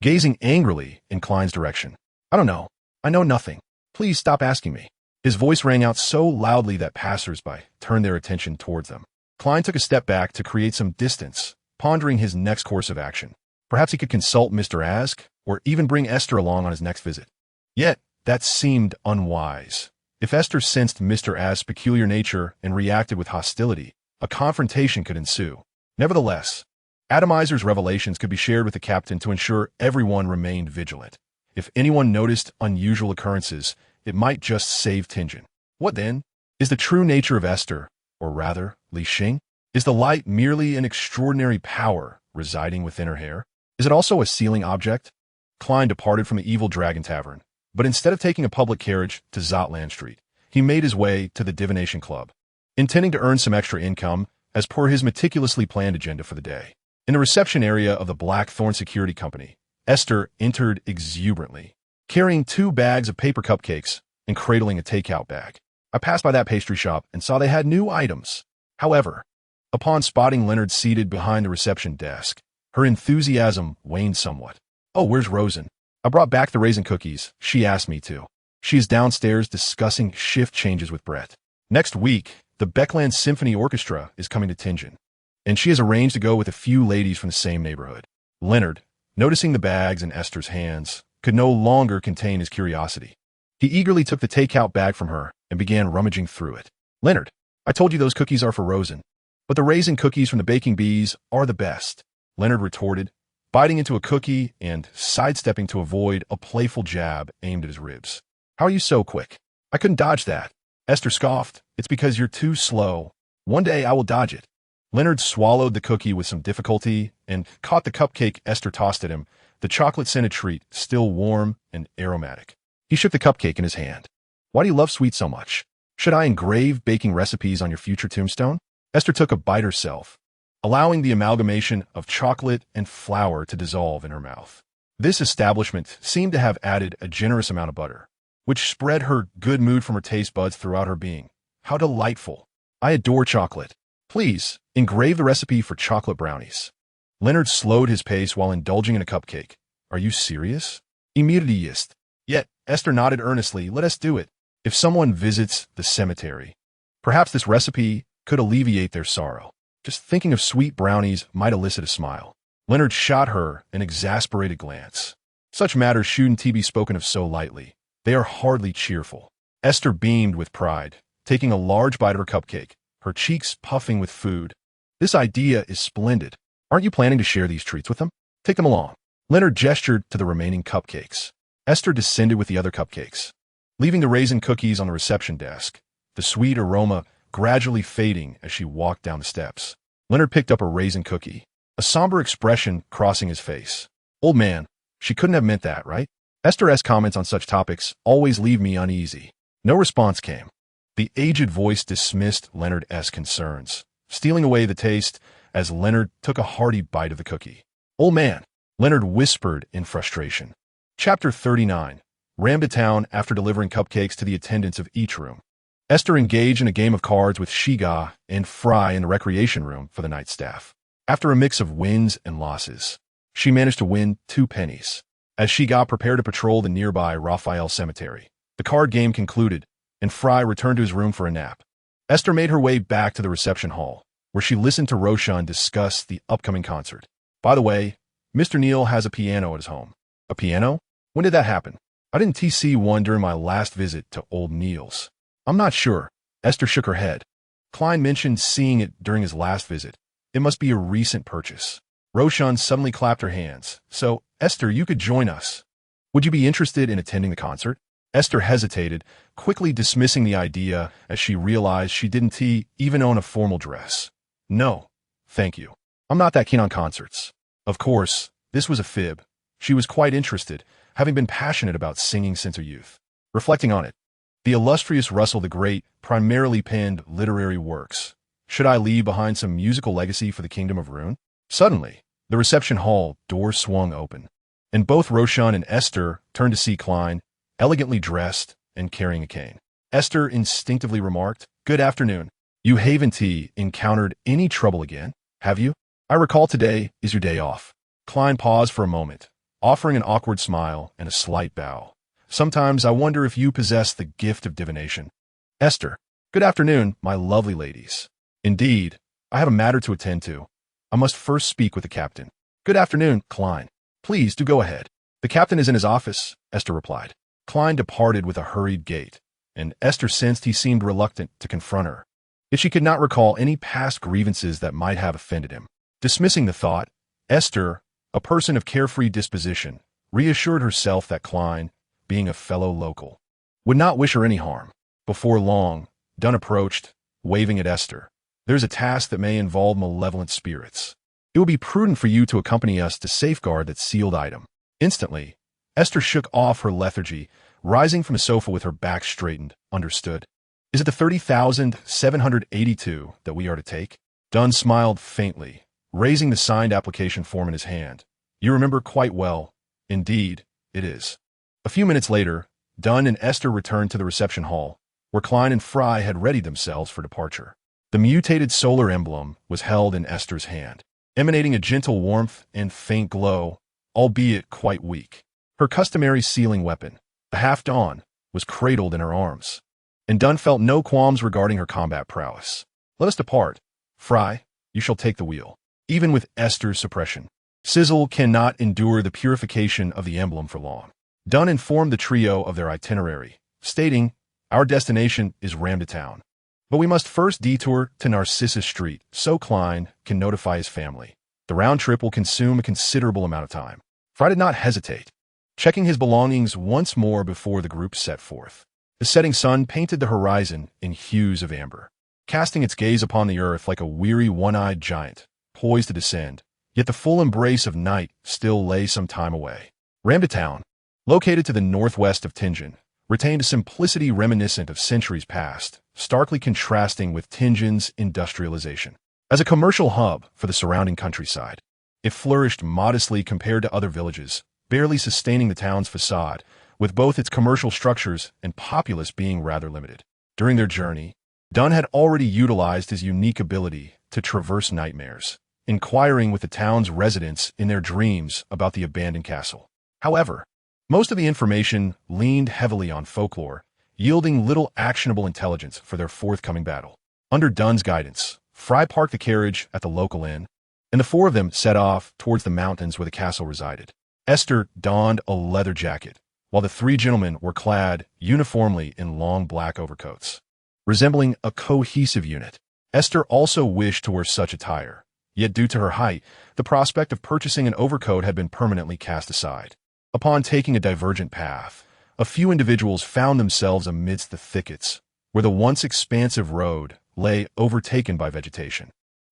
[SPEAKER 1] gazing angrily in Klein's direction. I don't know. I know nothing. Please stop asking me. His voice rang out so loudly that passers-by turned their attention towards them. Klein took a step back to create some distance, pondering his next course of action. Perhaps he could consult Mr. Aske, or even bring Esther along on his next visit. Yet, that seemed unwise. If Esther sensed Mr. Aske's peculiar nature and reacted with hostility, a confrontation could ensue. Nevertheless, Atomizer's revelations could be shared with the captain to ensure everyone remained vigilant. If anyone noticed unusual occurrences, it might just save Tingen. What then? Is the true nature of Esther, or rather, Li Xing? Is the light merely an extraordinary power residing within her hair? Is it also a sealing object? Klein departed from the Evil Dragon Tavern, but instead of taking a public carriage to Zotland Street, he made his way to the Divination Club. intending to earn some extra income as per his meticulously planned agenda for the day. In the reception area of the Blackthorn Security Company, Aiste entered exuberantly, carrying 2 bags of paper cupcakes and cradling a takeout bag. I passed by that pastry shop and saw they had new items. However, upon spotting Leonard seated behind the reception desk, her enthusiasm waned somewhat. "Oh, where's Rosen? I brought back the raisin cookies. She asked me to. She is downstairs discussing shift changes with Brett. Next week, the Beckland Symphony Orchestra is coming to Tingen, and she has arranged to go with a few ladies from the same neighborhood." Leonard, noticing the bags in Aiste's hands, could no longer contain his curiosity. He eagerly took the takeout bag from her and began rummaging through it. "Leonard, I told you those cookies are for Rosen, but the raisin cookies from the baking bees are the best," Leonard retorted, biting into a cookie and sidestepping to avoid a playful jab aimed at his ribs. "How are you so quick? I couldn't dodge that." Aiste scoffed. "It's because you're too slow. One day I will dodge it." Leonard swallowed the cookie with some difficulty and caught the cupcake Aiste tossed at him, the chocolate-scented treat still warm and aromatic. He shook the cupcake in his hand. "Why do you love sweets so much? Should I engrave baking recipes on your future tombstone?" Aiste took a bite herself, allowing the amalgamation of chocolate and flour to dissolve in her mouth. This establishment seemed to have added a generous amount of butter, which spread her good mood from her taste buds throughout her being. "How delightful. I adore chocolate. Please, engrave the recipe for chocolate brownies." Leonard slowed his pace while indulging in a cupcake. "Are you serious?" "Immediately." Yet Aiste nodded earnestly. "Let us do it. If someone visits the cemetery, perhaps this recipe could alleviate their sorrow." Just thinking of sweet brownies might elicit a smile. Leonard shot her an exasperated glance. Such matters shouldn't be spoken of so lightly. They are hardly cheerful. Aiste beamed with pride, taking a large bite of her cupcake, her cheeks puffing with food. "This idea is splendid. Aren't you planning to share these treats with them? Take them along." Leonard gestured to the remaining cupcakes. Aiste descended with the other cupcakes, leaving the raisin cookies on the reception desk, the sweet aroma gradually fading as she walked down the steps. Leonard picked up a raisin cookie, a somber expression crossing his face. "Old man, she couldn't have meant that, right?" Aiste's comments on such topics always leave me uneasy. No response came. The aged voice dismissed Leonard's concerns, stealing away the taste as Leonard took a hearty bite of the cookie. "Old man," Leonard whispered in frustration. Chapter 39. Ran to town after delivering cupcakes to the attendants of each room. Aiste engaged in a game of cards with Shiga and Fry in the recreation room for the night staff. After a mix of wins and losses, she managed to win 2 pennies. As Shiga prepared to patrol the nearby Raphael Cemetery, the card game concluded, and Fry returned to his room for a nap. Aiste made her way back to the reception hall, where she listened to Roshan discuss the upcoming concert. "By the way, Mr. Neal has a piano at his home." "A piano? When did that happen?" "I didn't see one during my last visit to old Neal's." "I'm not sure." Aiste shook her head. Klein mentioned seeing it during his last visit. It must be a recent purchase. Roshan suddenly clapped her hands. "So, Aiste, you could join us. Would you be interested in attending the concert?" Aiste hesitated, quickly dismissing the idea as she realized she didn't even own a formal dress. "No, thank you. I'm not that keen on concerts." Of course, this was a fib. She was quite interested, having been passionate about singing since her youth. Reflecting on it, the illustrious Russell the Great primarily penned literary works. Should I leave behind some musical legacy for the Kingdom of Rune? Suddenly, the reception hall door swung open, and both Roshan and Aiste turned to see Klein, elegantly dressed and carrying a cane. Aiste instinctively remarked, "Good afternoon. You haven't encountered any trouble again, have you? I recall today is your day off." Klein paused for a moment, offering an awkward smile and a slight bow. "Sometimes I wonder if you possess the gift of divination." "Aiste, good afternoon, my lovely ladies. Indeed, I have a matter to attend to. I must first speak with the captain." "Good afternoon, Klein. Please do go ahead." "The captain is in his office," Aiste replied. Klein departed with a hurried gait, and Aiste sensed he seemed reluctant to confront her. Yet she could not recall any past grievances that might have offended him. Dismissing the thought, Aiste, a person of carefree disposition, reassured herself that Klein, being a fellow local, would not wish her any harm. Before long, Dunn approached, waving at Aiste. "There's a task that may involve malevolent spirits. It will be prudent for you to accompany us to safeguard that sealed item." Instantly, Aiste shook off her lethargy, rising from the sofa with her back straightened. "Understood." Is it the 30,782 that we are to take? Dunn smiled faintly, raising the signed application form in his hand. You remember quite well. Indeed, it is. A few minutes later, Dunn and Esther returned to the reception hall, where Klein and Fry had readied themselves for departure. The mutated solar emblem was held in Esther's hand, emanating a gentle warmth and faint glow, albeit quite weak. Her customary sealing weapon, the half-dawn, was cradled in her arms, and Dunn felt no qualms regarding her combat prowess. Let us depart. Fry, you shall take the wheel. Even with Esther's suppression, Sizzle cannot endure the purification of the emblem for long. Dunn informed the trio of their itinerary, stating, Our destination is Ramdatown, but we must first detour to Narcissus Street so Klein can notify his family. The round trip will consume a considerable amount of time. Fry did not hesitate, checking his belongings once more before the group set forth. The setting sun painted the horizon in hues of amber, casting its gaze upon the earth like a weary one-eyed giant, poised to descend, yet the full embrace of night still lay some time away. Ramdatown, located to the northwest of Tianjin, retained a simplicity reminiscent of centuries past, starkly contrasting with Tianjin's industrialization. As a commercial hub for the surrounding countryside, it flourished modestly compared to other villages, barely sustaining the town's facade, with both its commercial structures and populace being rather limited. During their journey, Dunn had already utilized his unique ability to traverse nightmares, inquiring with the town's residents in their dreams about the abandoned castle. However, most of the information leaned heavily on folklore, yielding little actionable intelligence for their forthcoming battle. Under Dunn's guidance, Fry parked the carriage at the local inn, and the four of them set off towards the mountains where the castle resided. Esther donned a leather jacket, while the three gentlemen were clad uniformly in long black overcoats. Resembling a cohesive unit, Esther also wished to wear such attire, yet due to her height, the prospect of purchasing an overcoat had been permanently cast aside. Upon taking a divergent path, a few individuals found themselves amidst the thickets, where the once expansive road lay overtaken by vegetation.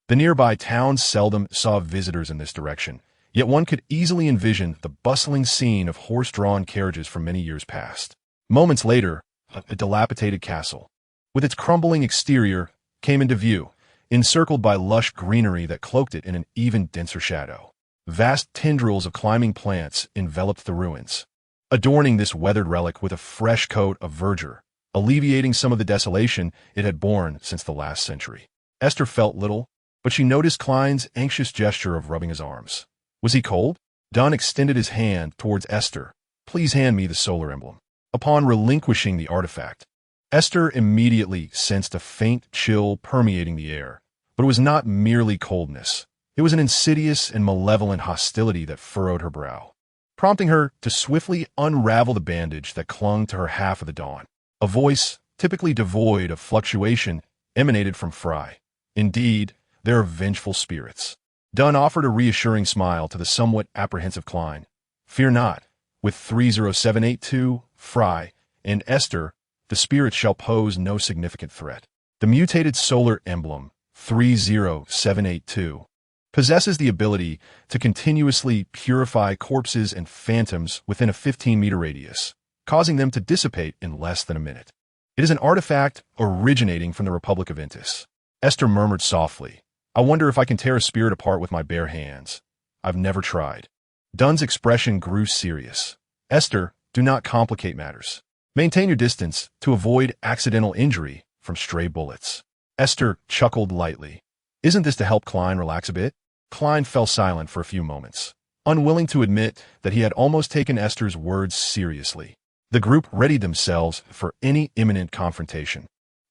[SPEAKER 1] The nearby towns seldom saw visitors in this direction, yet one could easily envision the bustling scene of horse-drawn carriages from many years past. Moments later, a dilapidated castle, with its crumbling exterior, came into view, encircled by lush greenery that cloaked it in an even denser shadow. Vast tendrils of climbing plants enveloped the ruins, adorning this weathered relic with a fresh coat of verdure, alleviating some of the desolation it had borne since the last century. Esther felt little, but she noticed Klein's anxious gesture of rubbing his arms. Was he cold? Dunn extended his hand towards Esther. Please hand me the solar emblem. Upon relinquishing the artifact, Esther immediately sensed a faint chill permeating the air, but it was not merely coldness. It was an insidious and malevolent hostility that furrowed her brow, prompting her to swiftly unravel the bandage that clung to her half of the dawn. A voice, typically devoid of fluctuation, emanated from Fry. Indeed, there are vengeful spirits. Dunn offered a reassuring smile to the somewhat apprehensive Klein. Fear not. With 30782, Fry, and Esther, the spirits shall pose no significant threat. The mutated solar emblem, 30782, possesses the ability to continuously purify corpses and phantoms within a 15-meter radius, causing them to dissipate in less than a minute. It is an artifact originating from the Republic of Intis. Esther murmured softly, I wonder if I can tear a spirit apart with my bare hands. I've never tried. Dunn's expression grew serious. Esther, do not complicate matters. Maintain your distance to avoid accidental injury from stray bullets. Esther chuckled lightly. Isn't this to help Klein relax a bit? Klein fell silent for a few moments, unwilling to admit that he had almost taken Esther's words seriously. The group readied themselves for any imminent confrontation,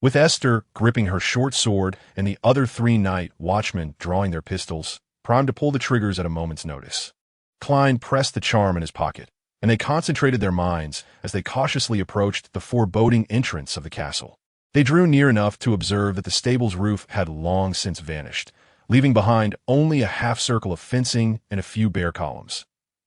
[SPEAKER 1] with Esther gripping her short sword and the other three night watchmen drawing their pistols, primed to pull the triggers at a moment's notice. Klein pressed the charm in his pocket, and they concentrated their minds as they cautiously approached the foreboding entrance of the castle. They drew near enough to observe that the stable's roof had long since vanished, leaving behind only a half-circle of fencing and a few bare columns.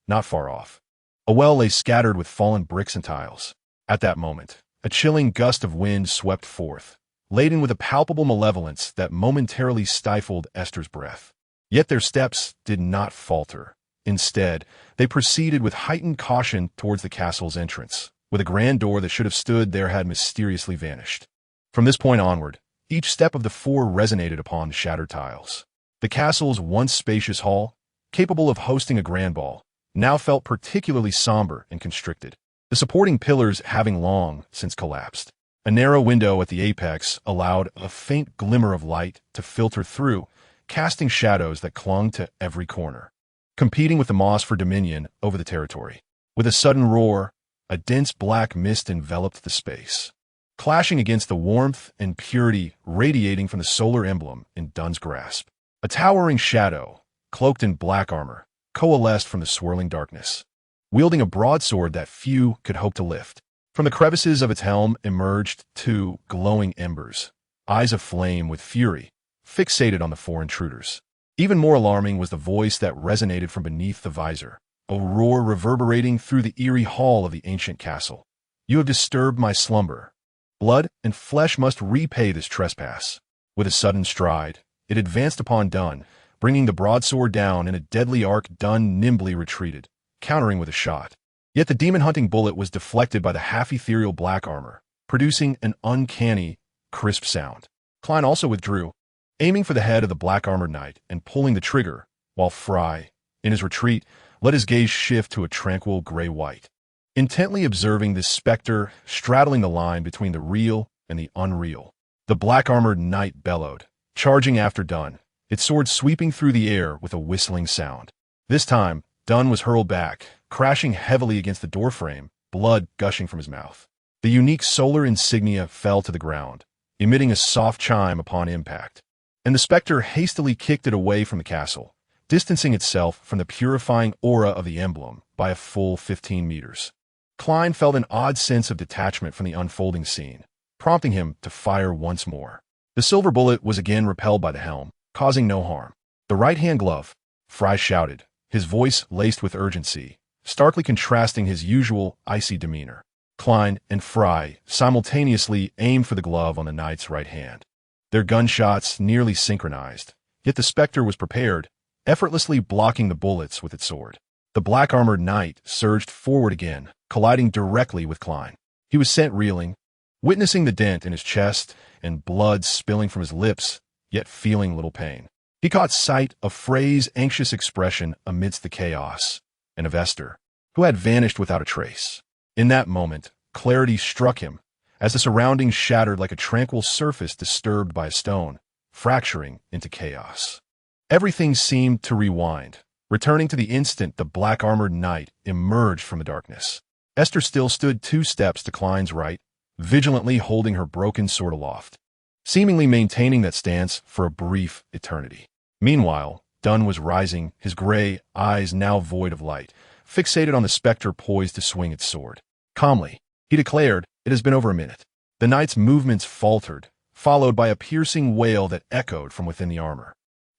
[SPEAKER 1] Not far off, a well lay scattered with fallen bricks and tiles. At that moment, a chilling gust of wind swept forth, laden with a palpable malevolence that momentarily stifled Esther's breath. Yet their steps did not falter. Instead, they proceeded with heightened caution towards the castle's entrance, where the grand door that should have stood there had mysteriously vanished. From this point onward, each step of the four resonated upon the shattered tiles. The castle's once spacious hall, capable of hosting a grand ball, now felt particularly somber and constricted, the supporting pillars having long since collapsed. A narrow window at the apex allowed a faint glimmer of light to filter through, casting shadows that clung to every corner, competing with the moss for dominion over the territory. With a sudden roar, a dense black mist enveloped the space, clashing against the warmth and purity radiating from the solar emblem in Dun's grasp. A towering shadow, cloaked in black armor, coalesced from the swirling darkness, wielding a broadsword that few could hope to lift. From the crevices of its helm emerged two glowing embers, eyes of flame with fury, fixated on the four intruders. Even more alarming was the voice that resonated from beneath the visor, a roar reverberating through the eerie hall of the ancient castle. "You have disturbed my slumber. Blood and flesh must repay this trespass." With a sudden stride, it advanced upon Dun, bringing the broadsword down in a deadly arc. Dun nimbly retreated, countering with a shot. Yet the demon-hunting bullet was deflected by the half-ethereal black armor, producing an uncanny, crisp sound. Klein also withdrew, aiming for the head of the black-armored knight and pulling the trigger, while Fry, in his retreat, let his gaze shift to a tranquil gray-white. Intently observing this specter straddling the line between the real and the unreal, the black-armored knight bellowed, charging after Dun, its sword sweeping through the air with a whistling sound. This time, Dun was hurled back, crashing heavily against the doorframe, blood gushing from his mouth. The unique solar insignia fell to the ground, emitting a soft chime upon impact, and the specter hastily kicked it away from the castle, distancing itself from the purifying aura of the emblem by a full 15 meters. Klein felt an odd sense of detachment from the unfolding scene, prompting him to fire once more. The silver bullet was again repelled by the helm, causing no harm. "The right-hand glove," Fry shouted, his voice laced with urgency, starkly contrasting his usual icy demeanor. Klein and Fry simultaneously aimed for the glove on the knight's right hand. Their gunshots nearly synchronized, yet the specter was prepared, effortlessly blocking the bullets with its sword. The black-armored knight surged forward again, colliding directly with Klein. He was sent reeling, witnessing the dent in his chest and blood spilling from his lips, yet feeling little pain. He caught sight of Frey's anxious expression amidst the chaos, and of Esther, who had vanished without a trace. In that moment, clarity struck him, as the surroundings shattered like a tranquil surface disturbed by a stone, fracturing into chaos. Everything seemed to rewind, returning to the instant the black-armored knight emerged from the darkness. Esther still stood 2 steps to Klein's right, vigilantly holding her broken sword aloft, seemingly maintaining that stance for a brief eternity. Meanwhile, Dun was rising, his gray eyes now void of light, fixated on the specter poised to swing its sword. Calmly, he declared, "It has been over a minute." The knight's movements faltered, followed by a piercing wail that echoed from within the armor,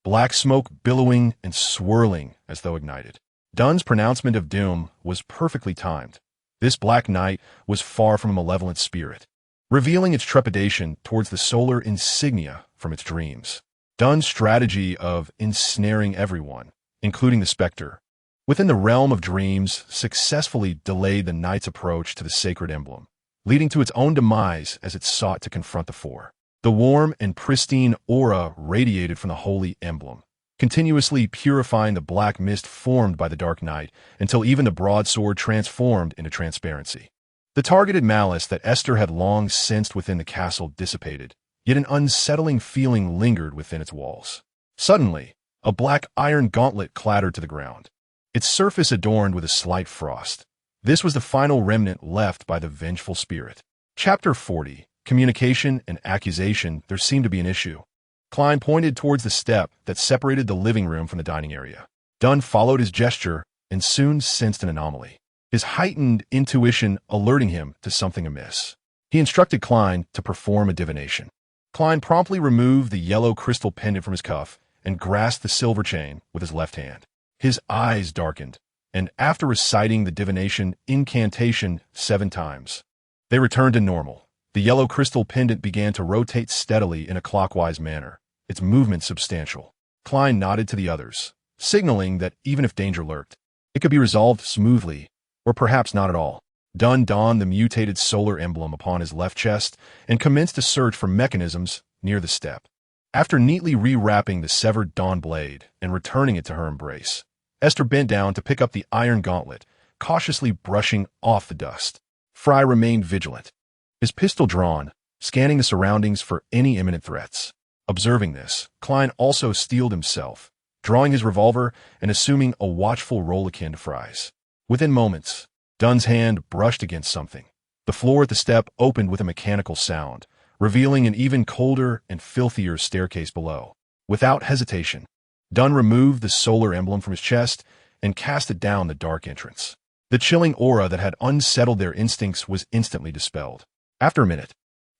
[SPEAKER 1] black smoke billowing and swirling as though ignited. Dun's pronouncement of doom was perfectly timed. This black knight was far from a malevolent spirit, revealing its trepidation towards the solar insignia from its dreams. Dun's strategy of ensnaring everyone, including the specter, within the realm of dreams successfully delayed the knight's approach to the sacred emblem, leading to its own demise as it sought to confront the four. The warm and pristine aura radiated from the holy emblem, continuously purifying the black mist formed by the dark night until even the broadsword transformed into transparency. The targeted malice that Esther had long sensed within the castle dissipated, yet an unsettling feeling lingered within its walls. Suddenly, a black iron gauntlet clattered to the ground, its surface adorned with a slight frost. This was the final remnant left by the vengeful spirit. Chapter 40. Communication and accusation. There seemed to be an issue. Klein pointed towards the step that separated the living room from the dining area. Dun followed his gesture and soon sensed an anomaly, his heightened intuition alerting him to something amiss. He instructed Klein to perform a divination. Klein promptly removed the yellow crystal pendant from his cuff and grasped the silver chain with his left hand. His eyes darkened, and after reciting the divination incantation 7 times, they returned to normal. The yellow crystal pendant began to rotate steadily in a clockwise manner, its movement substantial. Klein nodded to the others, signaling that even if danger lurked, it could be resolved smoothly, or perhaps not at all. Dunn donned the mutated solar emblem upon his left chest and commenced a search for mechanisms near the step. After neatly rewrapping the severed dawn blade and returning it to her embrace, Aiste bent down to pick up the iron gauntlet, cautiously brushing off the dust. Fry remained vigilant, his pistol drawn, scanning the surroundings for any imminent threats. Observing this, Klein also steeled himself, drawing his revolver and assuming a watchful role akin to Fry's. Within moments, Dunn's hand brushed against something. The floor at the step opened with a mechanical sound, revealing an even colder and filthier staircase below. Without hesitation, Dunn removed the solar emblem from his chest and cast it down the dark entrance. The chilling aura that had unsettled their instincts was instantly dispelled. After a minute,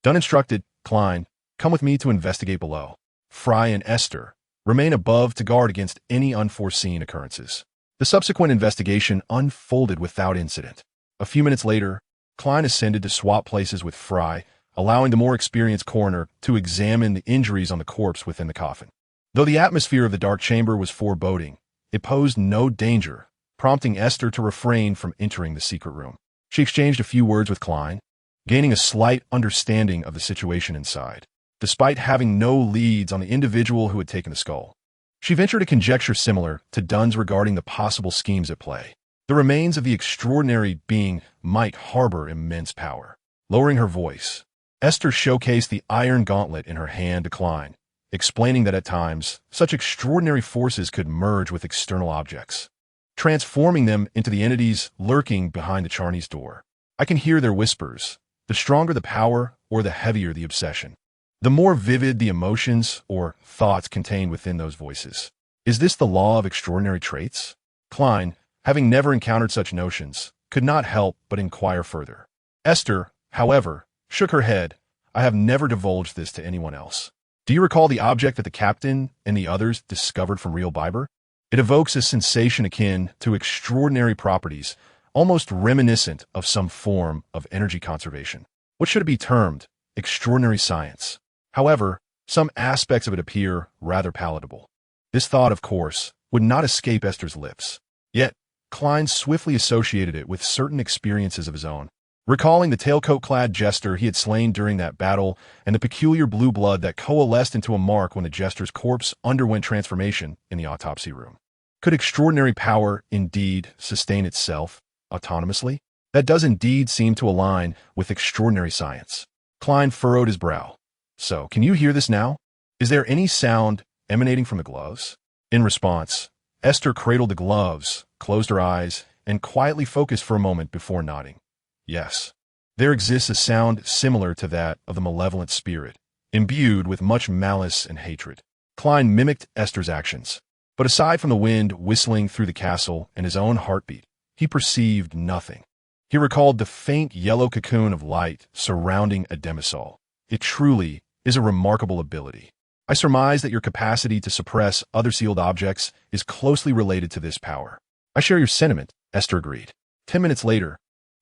[SPEAKER 1] Dunn instructed Klein, "Come with me to investigate below. Fry and Aiste remain above to guard against any unforeseen occurrences." The subsequent investigation unfolded without incident. A few minutes later, Klein ascended to swap places with Fry, allowing the more experienced coroner to examine the injuries on the corpse within the coffin. Though the atmosphere of the dark chamber was foreboding, it posed no danger, prompting Aiste to refrain from entering the secret room. She exchanged a few words with Klein, gaining a slight understanding of the situation inside. Despite having no leads on the individual who had taken the skull, she ventured a conjecture similar to Dunn's regarding the possible schemes at play. The remains of the extraordinary being might harbor immense power. Lowering her voice, Aiste showcased the iron gauntlet in her hand to Klein, explaining that at times, such extraordinary forces could merge with external objects, transforming them into the entities lurking behind the Chanis door. "I can hear their whispers. The stronger the power or the heavier the obsession, the more vivid the emotions or thoughts contained within those voices. Is this the law of extraordinary traits?" Klein, having never encountered such notions, could not help but inquire further. Aiste, however, shook her head. "I have never divulged this to anyone else. Do you recall the object that the captain and the others discovered from Real Biber? It evokes a sensation akin to extraordinary properties, almost reminiscent of some form of energy conservation. What should it be termed? Extraordinary science. However, some aspects of it appear rather palatable." This thought, of course, would not escape Aiste's lips. Yet, Klein swiftly associated it with certain experiences of his own, recalling the tailcoat-clad jester he had slain during that battle and the peculiar blue blood that coalesced into a mark when the jester's corpse underwent transformation in the autopsy room. Could extraordinary power indeed sustain itself autonomously? That does indeed seem to align with extraordinary science. Klein furrowed his brow. "So, can you hear this now? Is there any sound emanating from the gloves?" In response, Aiste cradled the gloves, closed her eyes, and quietly focused for a moment before nodding. "Yes, there exists a sound similar to that of the malevolent spirit, imbued with much malice and hatred." Klein mimicked Aiste's actions, but aside from the wind whistling through the castle and his own heartbeat, he perceived nothing. He recalled the faint yellow cocoon of light surrounding a demisol. "It truly is a remarkable ability. I surmise that your capacity to suppress other sealed objects is closely related to this power." "I share your sentiment," Aiste agreed. 10 minutes later,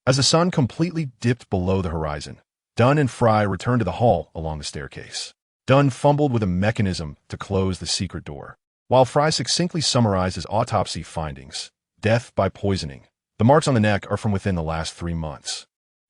[SPEAKER 1] as the sun completely dipped below the horizon, Dunn and Fry returned to the hall along the staircase. Dunn fumbled with a mechanism to close the secret door, while Fry succinctly summarized his autopsy findings. Death by poisoning. The marks on the neck are from within the last 3 months.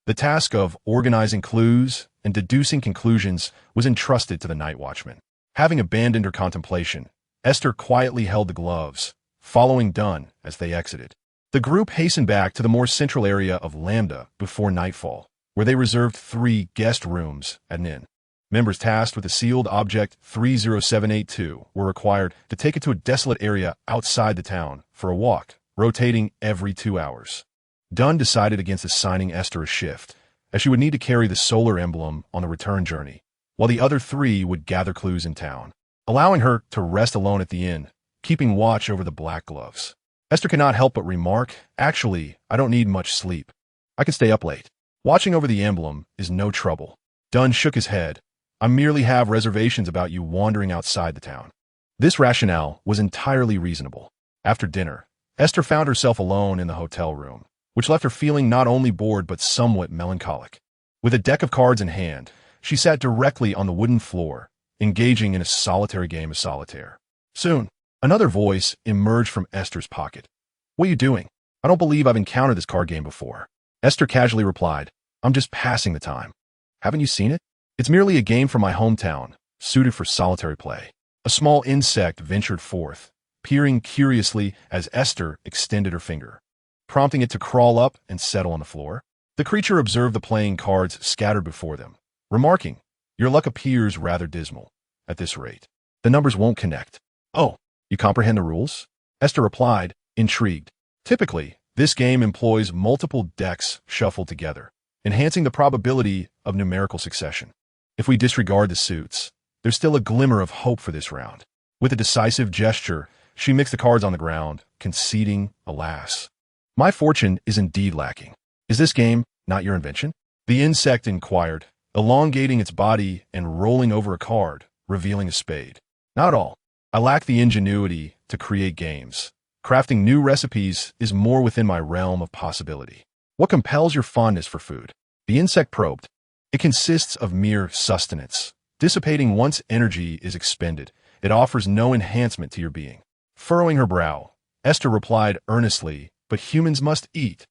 [SPEAKER 1] The task of organizing clues and deducing conclusions was entrusted to the night watchman. Having abandoned her contemplation, Aiste quietly held the gloves, following Dunn as they exited. The group hastened back to the more central area of Lambda before nightfall, where they reserved 3 guest rooms at an inn. Members tasked with the sealed object 30782 were required to take it to a desolate area outside the town for a walk, rotating every 2 hours. Dunn decided against assigning Aiste a shift, as she would need to carry the solar emblem on the return journey, while the other 3 would gather clues in town, allowing her to rest alone at the inn, keeping watch over the black gloves. Aiste could not help but remark, "Actually, I don't need much sleep. I can stay up late. Watching over the emblem is no trouble." Dunn shook his head. "I merely have reservations about you wandering outside the town." This rationale was entirely reasonable. After dinner, Aiste found herself alone in the hotel room, which left her feeling not only bored but somewhat melancholic. With a deck of cards in hand, she sat directly on the wooden floor, engaging in a solitary game of solitaire. Soon, another voice emerged from Aiste's pocket. "What are you doing? I don't believe I've encountered this card game before." Esther casually replied, I'm just passing the time. Haven't you seen it? It's merely a game from my hometown, suited for solitary play. A small insect ventured forth, peering curiously as Esther extended her finger, prompting it to crawl up and settle on the floor. The creature observed the playing cards scattered before them, remarking, Your luck appears rather dismal. At this rate, the numbers won't connect. Oh, you comprehend the rules? Esther replied, intrigued. Typically, this game employs multiple decks shuffled together, enhancing the probability of numerical succession. If we disregard the suits, there's still a glimmer of hope for this round. With a decisive gesture, she mixed the cards on the ground, conceding, alas. My fortune is indeed lacking. Is this game not your invention? The insect inquired, elongating its body and rolling over a card, revealing a spade. Not at all. I lack the ingenuity to create games. Crafting new recipes is more within my realm of possibility. What compels your fondness for food? The insect probed. It consists of mere sustenance. Dissipating once energy is expended, it offers no enhancement to your being. Furrowing her brow, Esther replied earnestly, but humans must eat.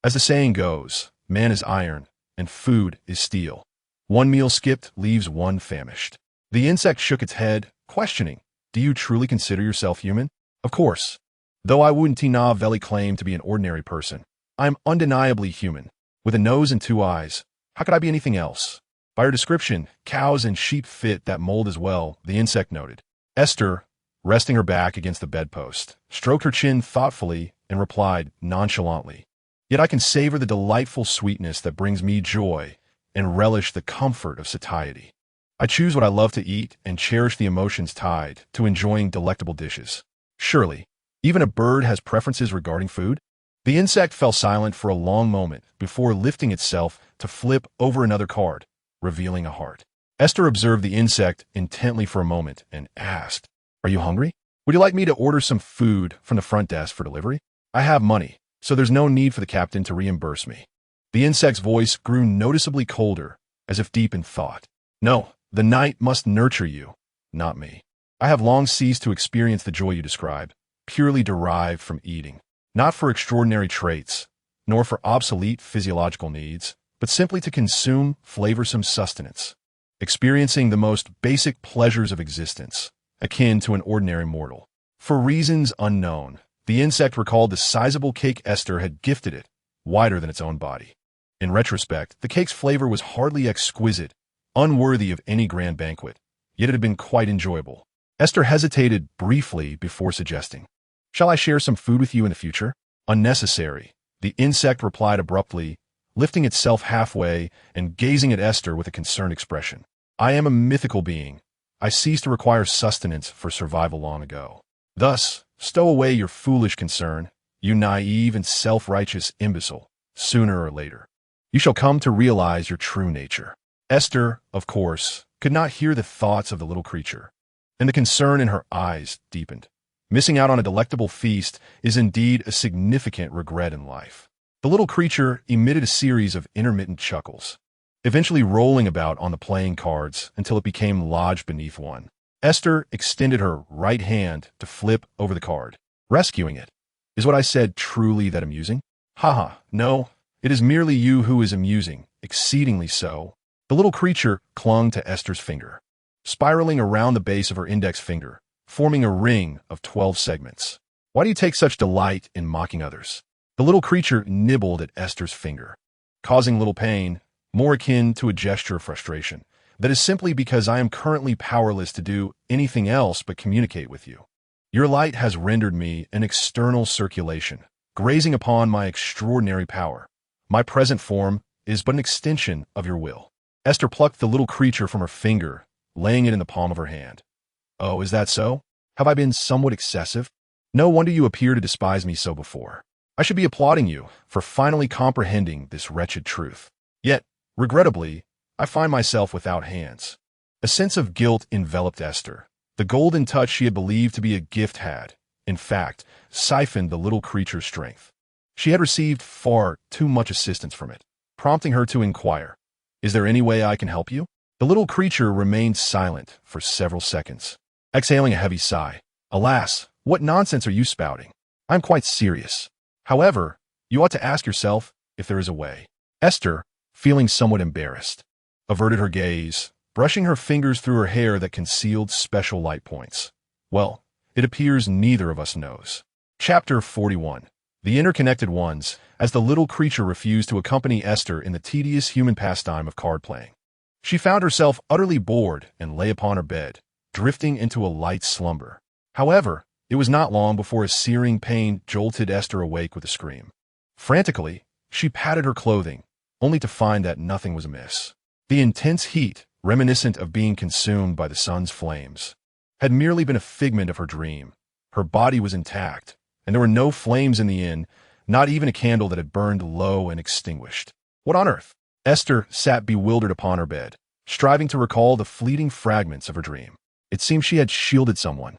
[SPEAKER 1] As the saying goes, man is iron, and food is steel. One meal skipped leaves one famished. The insect shook its head, questioning, Do you truly consider yourself human? Of course. Though I wouldn't very claim to be an ordinary person, I'm undeniably human. With a nose and two eyes, how could I be anything else? By her description, cows and sheep fit that mold as well, the insect noted. Esther, resting her back against the bedpost, stroked her chin thoughtfully and replied nonchalantly, Yet I can savor the delightful sweetness that brings me joy and relish the comfort of satiety. I choose what I love to eat and cherish the emotions tied to enjoying delectable dishes. Surely, even a bird has preferences regarding food? The insect fell silent for a long moment before lifting itself to flip over another card, revealing a heart. Esther observed the insect intently for a moment and asked, Are you hungry? Would you like me to order some food from the front desk for delivery? I have money, so there's no need for the captain to reimburse me. The insect's voice grew noticeably colder, as if deep in thought. No, the night must nurture you, not me. I have long ceased to experience the joy you describe, purely derived from eating, not for extraordinary traits, nor for obsolete physiological needs, but simply to consume flavorsome sustenance, experiencing the most basic pleasures of existence, akin to an ordinary mortal. For reasons unknown, the insect recalled the sizable cake Esther had gifted it, wider than its own body. In retrospect, the cake's flavor was hardly exquisite, unworthy of any grand banquet, yet it had been quite enjoyable. Esther hesitated briefly before suggesting, Shall I share some food with you in the future? Unnecessary, the insect replied abruptly, lifting itself halfway and gazing at Esther with a concerned expression. I am a mythical being. I ceased to require sustenance for survival long ago. Thus, stow away your foolish concern, you naive and self-righteous imbecile. Sooner or later, you shall come to realize your true nature. Esther, of course, could not hear the thoughts of the little creature, and the concern in her eyes deepened. Missing out on a delectable feast is indeed a significant regret in life. The little creature emitted a series of intermittent chuckles, eventually rolling about on the playing cards until it became lodged beneath one. Esther extended her right hand to flip over the card, rescuing it. Is what I said truly that amusing? Haha, no, it is merely you who is amusing, exceedingly so. The little creature clung to Esther's finger, spiraling around the base of her index finger, forming a ring of 12 segments. Why do you take such delight in mocking others? The little creature nibbled at Esther's finger, causing little pain, more akin to a gesture of frustration. That is simply because I am currently powerless to do anything else but communicate with you. Your light has rendered me an external circulation, grazing upon my extraordinary power. My present form is but an extension of your will. Esther plucked the little creature from her finger, laying it in the palm of her hand. Oh, is that so? Have I been somewhat excessive? No wonder you appear to despise me so before. I should be applauding you for finally comprehending this wretched truth. Yet, regrettably, I find myself without hands. A sense of guilt enveloped Esther. The golden touch she had believed to be a gift had, in fact, siphoned the little creature's strength. She had received far too much assistance from it, prompting her to inquire, Is there any way I can help you? The little creature remained silent for several seconds, exhaling a heavy sigh. Alas, what nonsense are you spouting? I'm quite serious. However, you ought to ask yourself, if there is a way. Aiste, feeling somewhat embarrassed, averted her gaze, brushing her fingers through her hair that concealed special light points. Well, it appears neither of us knows. Chapter 41. The Interconnected Ones, as the little creature refused to accompany Aiste in the tedious human pastime of card playing. She found herself utterly bored and lay upon her bed, drifting into a light slumber. However, it was not long before a searing pain jolted Aiste awake with a scream. Frantically, she patted her clothing, only to find that nothing was amiss. The intense heat, reminiscent of being consumed by the sun's flames, had merely been a figment of her dream. Her body was intact, and there were no flames in the inn, not even a candle that had burned low and extinguished. What on earth? Aiste sat bewildered upon her bed, striving to recall the fleeting fragments of her dream. It seemed she had shielded someone,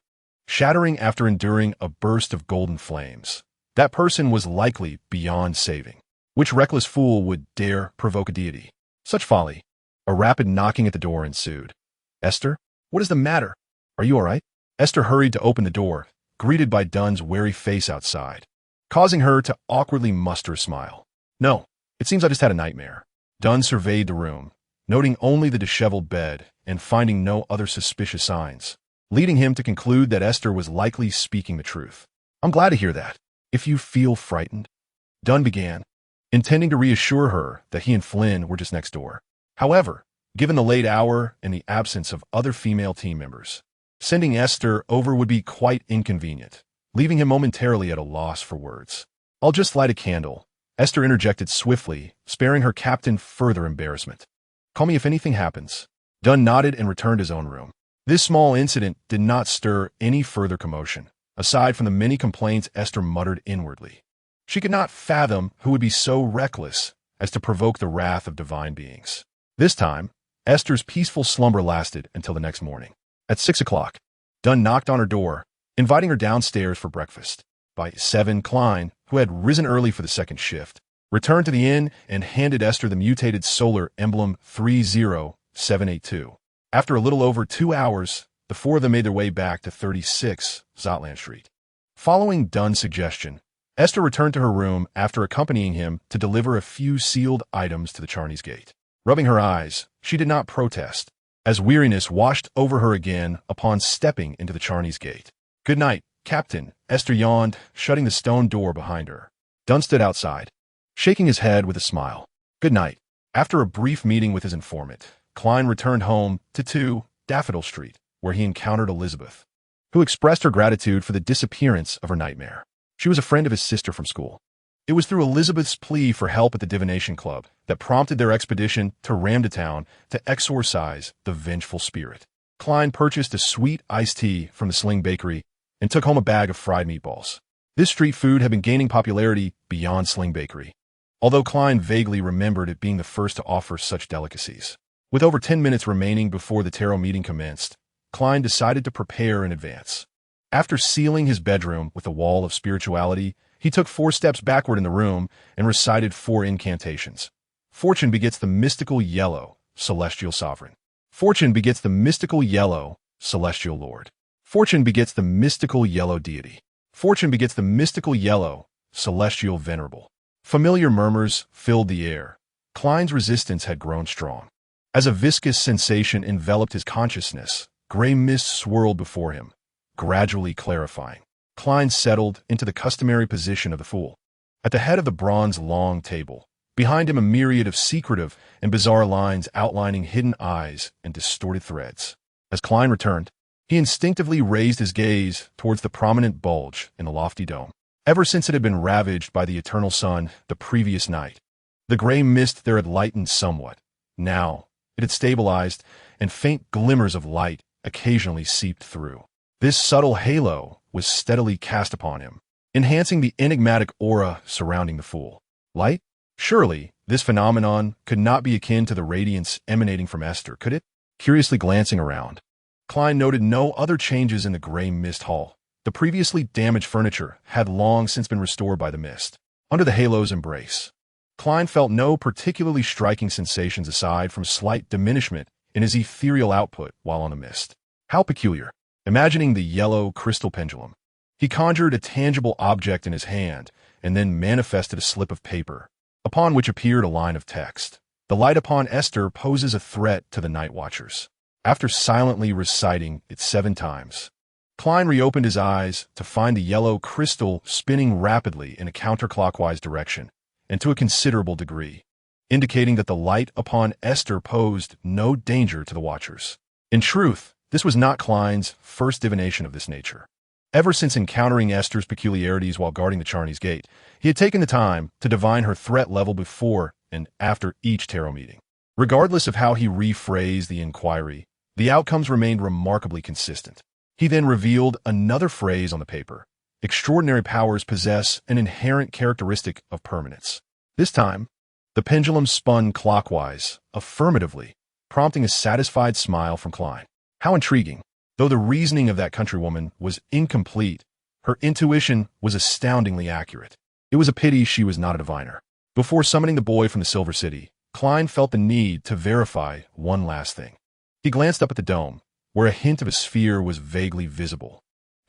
[SPEAKER 1] shattering after enduring a burst of golden flames. That person was likely beyond saving. Which reckless fool would dare provoke a deity? Such folly. A rapid knocking at the door ensued. Aiste, what is the matter? Are you all right? Aiste hurried to open the door, greeted by Dunn's wary face outside, causing her to awkwardly muster a smile. No, it seems I just had a nightmare. Dunn surveyed the room, noting only the disheveled bed and finding no other suspicious signs, leading him to conclude that Aiste was likely speaking the truth. I'm glad to hear that. If you feel frightened, Dunn began, intending to reassure her that he and Flynn were just next door. However, given the late hour and the absence of other female team members, sending Aiste over would be quite inconvenient, leaving him momentarily at a loss for words. I'll just light a candle. Aiste interjected swiftly, sparing her captain further embarrassment. Call me if anything happens. Dunn nodded and returned to his own room. This small incident did not stir any further commotion, aside from the many complaints Aiste muttered inwardly. She could not fathom who would be so reckless as to provoke the wrath of divine beings. This time, Aiste's peaceful slumber lasted until the next morning. At 6 o'clock, Dunn knocked on her door, inviting her downstairs for breakfast. By 7, Klein, who had risen early for the second shift, returned to the inn and handed Aiste the mutated solar emblem 30782. After a little over 2 hours, the four of them made their way back to 36 Zotland Street. Following Dunn's suggestion, Aiste returned to her room after accompanying him to deliver a few sealed items to the Chanis Gate. Rubbing her eyes, she did not protest, as weariness washed over her again upon stepping into the Chanis Gate. Good night, Captain, Aiste yawned, shutting the stone door behind her. Dunn stood outside, shaking his head with a smile. Good night. After a brief meeting with his informant, Klein returned home to 2 Daffodil Street, where he encountered Elizabeth, who expressed her gratitude for the disappearance of her nightmare. She was a friend of his sister from school. It was through Elizabeth's plea for help at the Divination Club that prompted their expedition to Ramdatown to exorcise the vengeful spirit. Klein purchased a sweet iced tea from the Sling Bakery and took home a bag of fried meatballs. This street food had been gaining popularity beyond Sling Bakery, although Klein vaguely remembered it being the first to offer such delicacies. With over 10 minutes remaining before the tarot meeting commenced, Klein decided to prepare in advance. After sealing his bedroom with a wall of spirituality, he took 4 steps backward in the room and recited 4 incantations. Fortune begets the mystical yellow, celestial sovereign. Fortune begets the mystical yellow, celestial lord. Fortune begets the mystical yellow deity. Fortune begets the mystical yellow, celestial venerable. Familiar murmurs filled the air. Klein's resistance had grown strong. As a viscous sensation enveloped his consciousness, gray mist swirled before him, gradually clarifying. Klein settled into the customary position of the fool, at the head of the bronze long table. Behind him a myriad of secretive and bizarre lines outlining hidden eyes and distorted threads. As Klein returned, he instinctively raised his gaze towards the prominent bulge in the lofty dome. Ever since it had been ravaged by the eternal sun the previous night, the gray mist there had lightened somewhat. Now, it had stabilized, and faint glimmers of light occasionally seeped through. This subtle halo was steadily cast upon him, enhancing the enigmatic aura surrounding the fool. Light? Surely, this phenomenon could not be akin to the radiance emanating from Aiste, could it? Curiously glancing around, Klein noted no other changes in the gray mist hall. The previously damaged furniture had long since been restored by the mist. Under the halo's embrace, Klein felt no particularly striking sensations aside from slight diminishment in his ethereal output while on the mist. How peculiar. Imagining the yellow crystal pendulum, he conjured a tangible object in his hand and then manifested a slip of paper, upon which appeared a line of text. The light upon Aiste poses a threat to the Nightwatchers. After silently reciting it 7 times, Klein reopened his eyes to find the yellow crystal spinning rapidly in a counterclockwise direction, and to a considerable degree, indicating that the light upon Aiste posed no danger to the Watchers. In truth, this was not Klein's first divination of this nature. Ever since encountering Aiste's peculiarities while guarding the Chanis Gate, he had taken the time to divine her threat level before and after each tarot meeting. Regardless of how he rephrased the inquiry, the outcomes remained remarkably consistent. He then revealed another phrase on the paper. Extraordinary powers possess an inherent characteristic of permanence. This time, the pendulum spun clockwise, affirmatively, prompting a satisfied smile from Klein. How intriguing. Though the reasoning of that countrywoman was incomplete, her intuition was astoundingly accurate. It was a pity she was not a diviner. Before summoning the boy from the Silver City, Klein felt the need to verify one last thing. He glanced up at the dome, where a hint of a sphere was vaguely visible,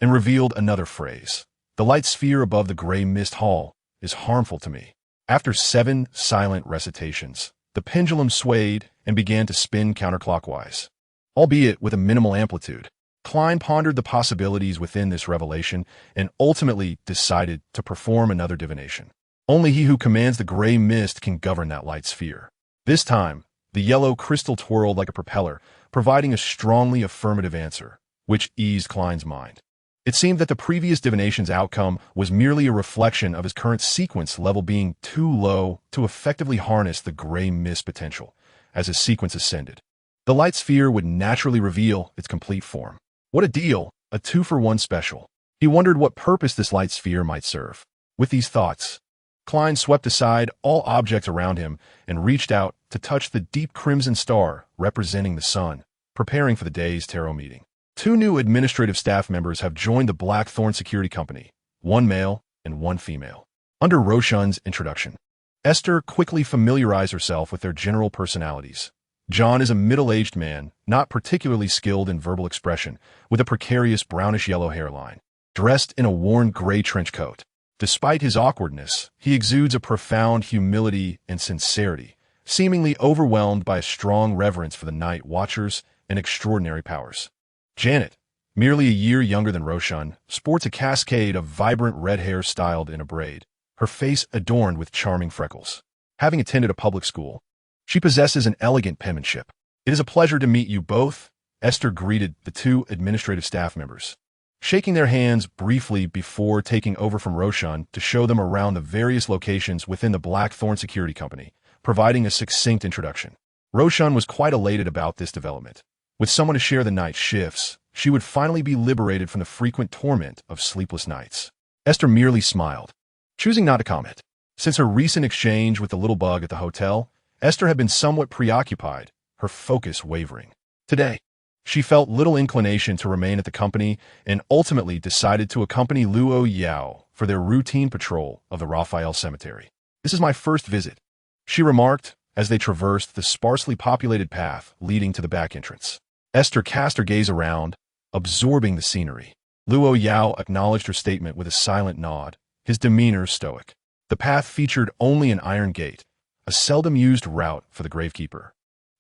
[SPEAKER 1] and revealed another phrase. The light sphere above the gray mist hall is harmful to me. After 7 silent recitations, the pendulum swayed and began to spin counterclockwise. Albeit with a minimal amplitude, Klein pondered the possibilities within this revelation and ultimately decided to perform another divination. Only he who commands the gray mist can govern that light sphere. This time, the yellow crystal twirled like a propeller, providing a strongly affirmative answer, which eased Klein's mind. It seemed that the previous divination's outcome was merely a reflection of his current sequence level being too low to effectively harness the gray mist potential. As his sequence ascended, the light sphere would naturally reveal its complete form. What a deal, a 2-for-1 special. He wondered what purpose this light sphere might serve. With these thoughts, Klein swept aside all objects around him and reached out to touch the deep crimson star representing the sun, preparing for the day's tarot meeting. 2 new administrative staff members have joined the Blackthorn Security Company, 1 male and 1 female. Under Roshan's introduction, Aiste quickly familiarized herself with their general personalities. John is a middle-aged man, not particularly skilled in verbal expression, with a precarious brownish-yellow hairline, dressed in a worn gray trench coat. Despite his awkwardness, he exudes a profound humility and sincerity, seemingly overwhelmed by a strong reverence for the Night Watchers and extraordinary powers. Janet, merely a year younger than Roshan, sports a cascade of vibrant red hair styled in a braid, her face adorned with charming freckles. Having attended a public school, she possesses an elegant penmanship. It is a pleasure to meet you both, Aiste greeted the 2 administrative staff members, shaking their hands briefly before taking over from Roshan to show them around the various locations within the Blackthorn Security Company, providing a succinct introduction. Roshan was quite elated about this development. With someone to share the night shifts, she would finally be liberated from the frequent torment of sleepless nights. Aiste merely smiled, choosing not to comment. Since her recent exchange with the little bug at the hotel, Aiste had been somewhat preoccupied, her focus wavering. Today, she felt little inclination to remain at the company and ultimately decided to accompany Luo Yao for their routine patrol of the Raphael Cemetery. "This is my first visit," she remarked as they traversed the sparsely populated path leading to the back entrance. Aiste cast her gaze around, absorbing the scenery. Luo Yao acknowledged her statement with a silent nod, his demeanor stoic. The path featured only an iron gate, a seldom-used route for the gravekeeper.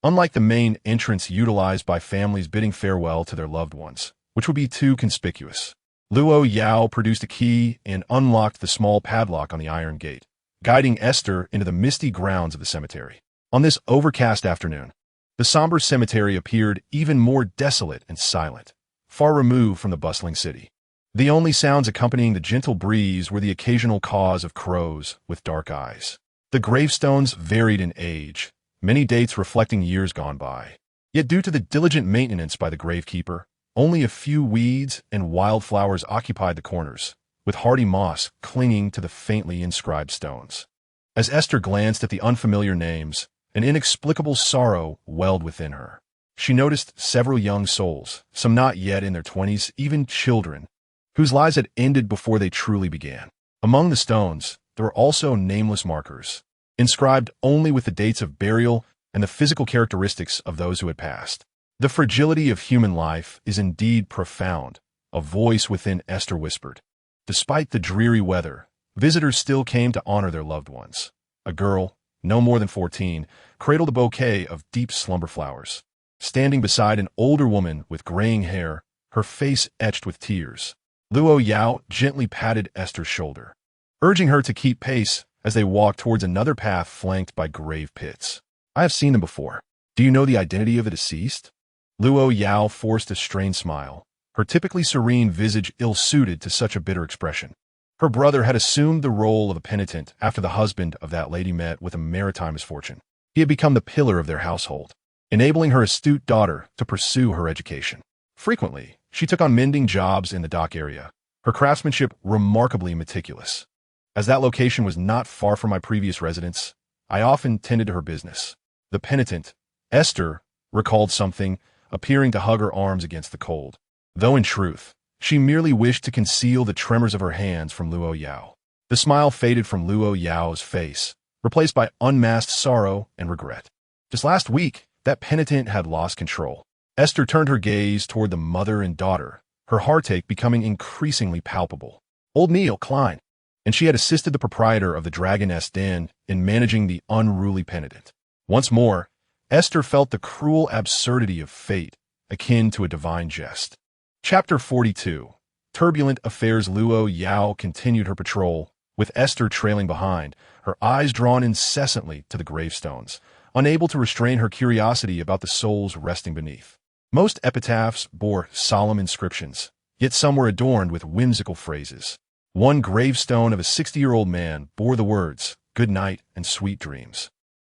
[SPEAKER 1] Unlike the main entrance utilized by families bidding farewell to their loved ones, which would be too conspicuous, Luo Yao produced a key and unlocked the small padlock on the iron gate, guiding Aiste into the misty grounds of the cemetery. On this overcast afternoon, the somber cemetery appeared even more desolate and silent, far removed from the bustling city. The only sounds accompanying the gentle breeze were the occasional caws of crows with dark eyes. The gravestones varied in age, many dates reflecting years gone by. Yet due to the diligent maintenance by the gravekeeper, only a few weeds and wildflowers occupied the corners, with hardy moss clinging to the faintly inscribed stones. As Aiste glanced at the unfamiliar names, an inexplicable sorrow welled within her. She noticed several young souls, some not yet in their 20s, even children, whose lives had ended before they truly began. Among the stones, there were also nameless markers, inscribed only with the dates of burial and the physical characteristics of those who had passed. "The fragility of human life is indeed profound," a voice within Aiste whispered. Despite the dreary weather, visitors still came to honor their loved ones. a girl, no more than 14, cradled a bouquet of deep slumber flowers. Standing beside an older woman with graying hair, her face etched with tears, Luo Yao gently patted Esther's shoulder, urging her to keep pace as they walked towards another path flanked by grave pits. I have seen them before. Do you know the identity of the deceased? Luo Yao forced a strained smile, her typically serene visage ill-suited to such a bitter expression. Her brother had assumed the role of a penitent after the husband of that lady met with a maritime misfortune. He had become the pillar of their household, enabling her astute daughter to pursue her education. Frequently, she took on mending jobs in the dock area, her craftsmanship remarkably meticulous. As that location was not far from my previous residence, I often tended to her business. The penitent, Esther, recalled something, appearing to hug her arms against the cold, though in truth, she merely wished to conceal the tremors of her hands from Luo Yao. The smile faded from Luo Yao's face, replaced by unmasked sorrow and regret. Just last week, that penitent had lost control. Esther turned her gaze toward the mother and daughter, her heartache becoming increasingly palpable. Old Neil, Klein, and she had assisted the proprietor of the Dragoness Den in managing the unruly penitent. Once more, Esther felt the cruel absurdity of fate, akin to a divine jest. Chapter 42. Turbulent affairs. Luo Yao continued her patrol, with Esther trailing behind, her eyes drawn incessantly to the gravestones, unable to restrain her curiosity about the souls resting beneath. Most epitaphs bore solemn inscriptions, yet some were adorned with whimsical phrases. One gravestone of a 60-year-old man bore the words, "Good night and sweet dreams.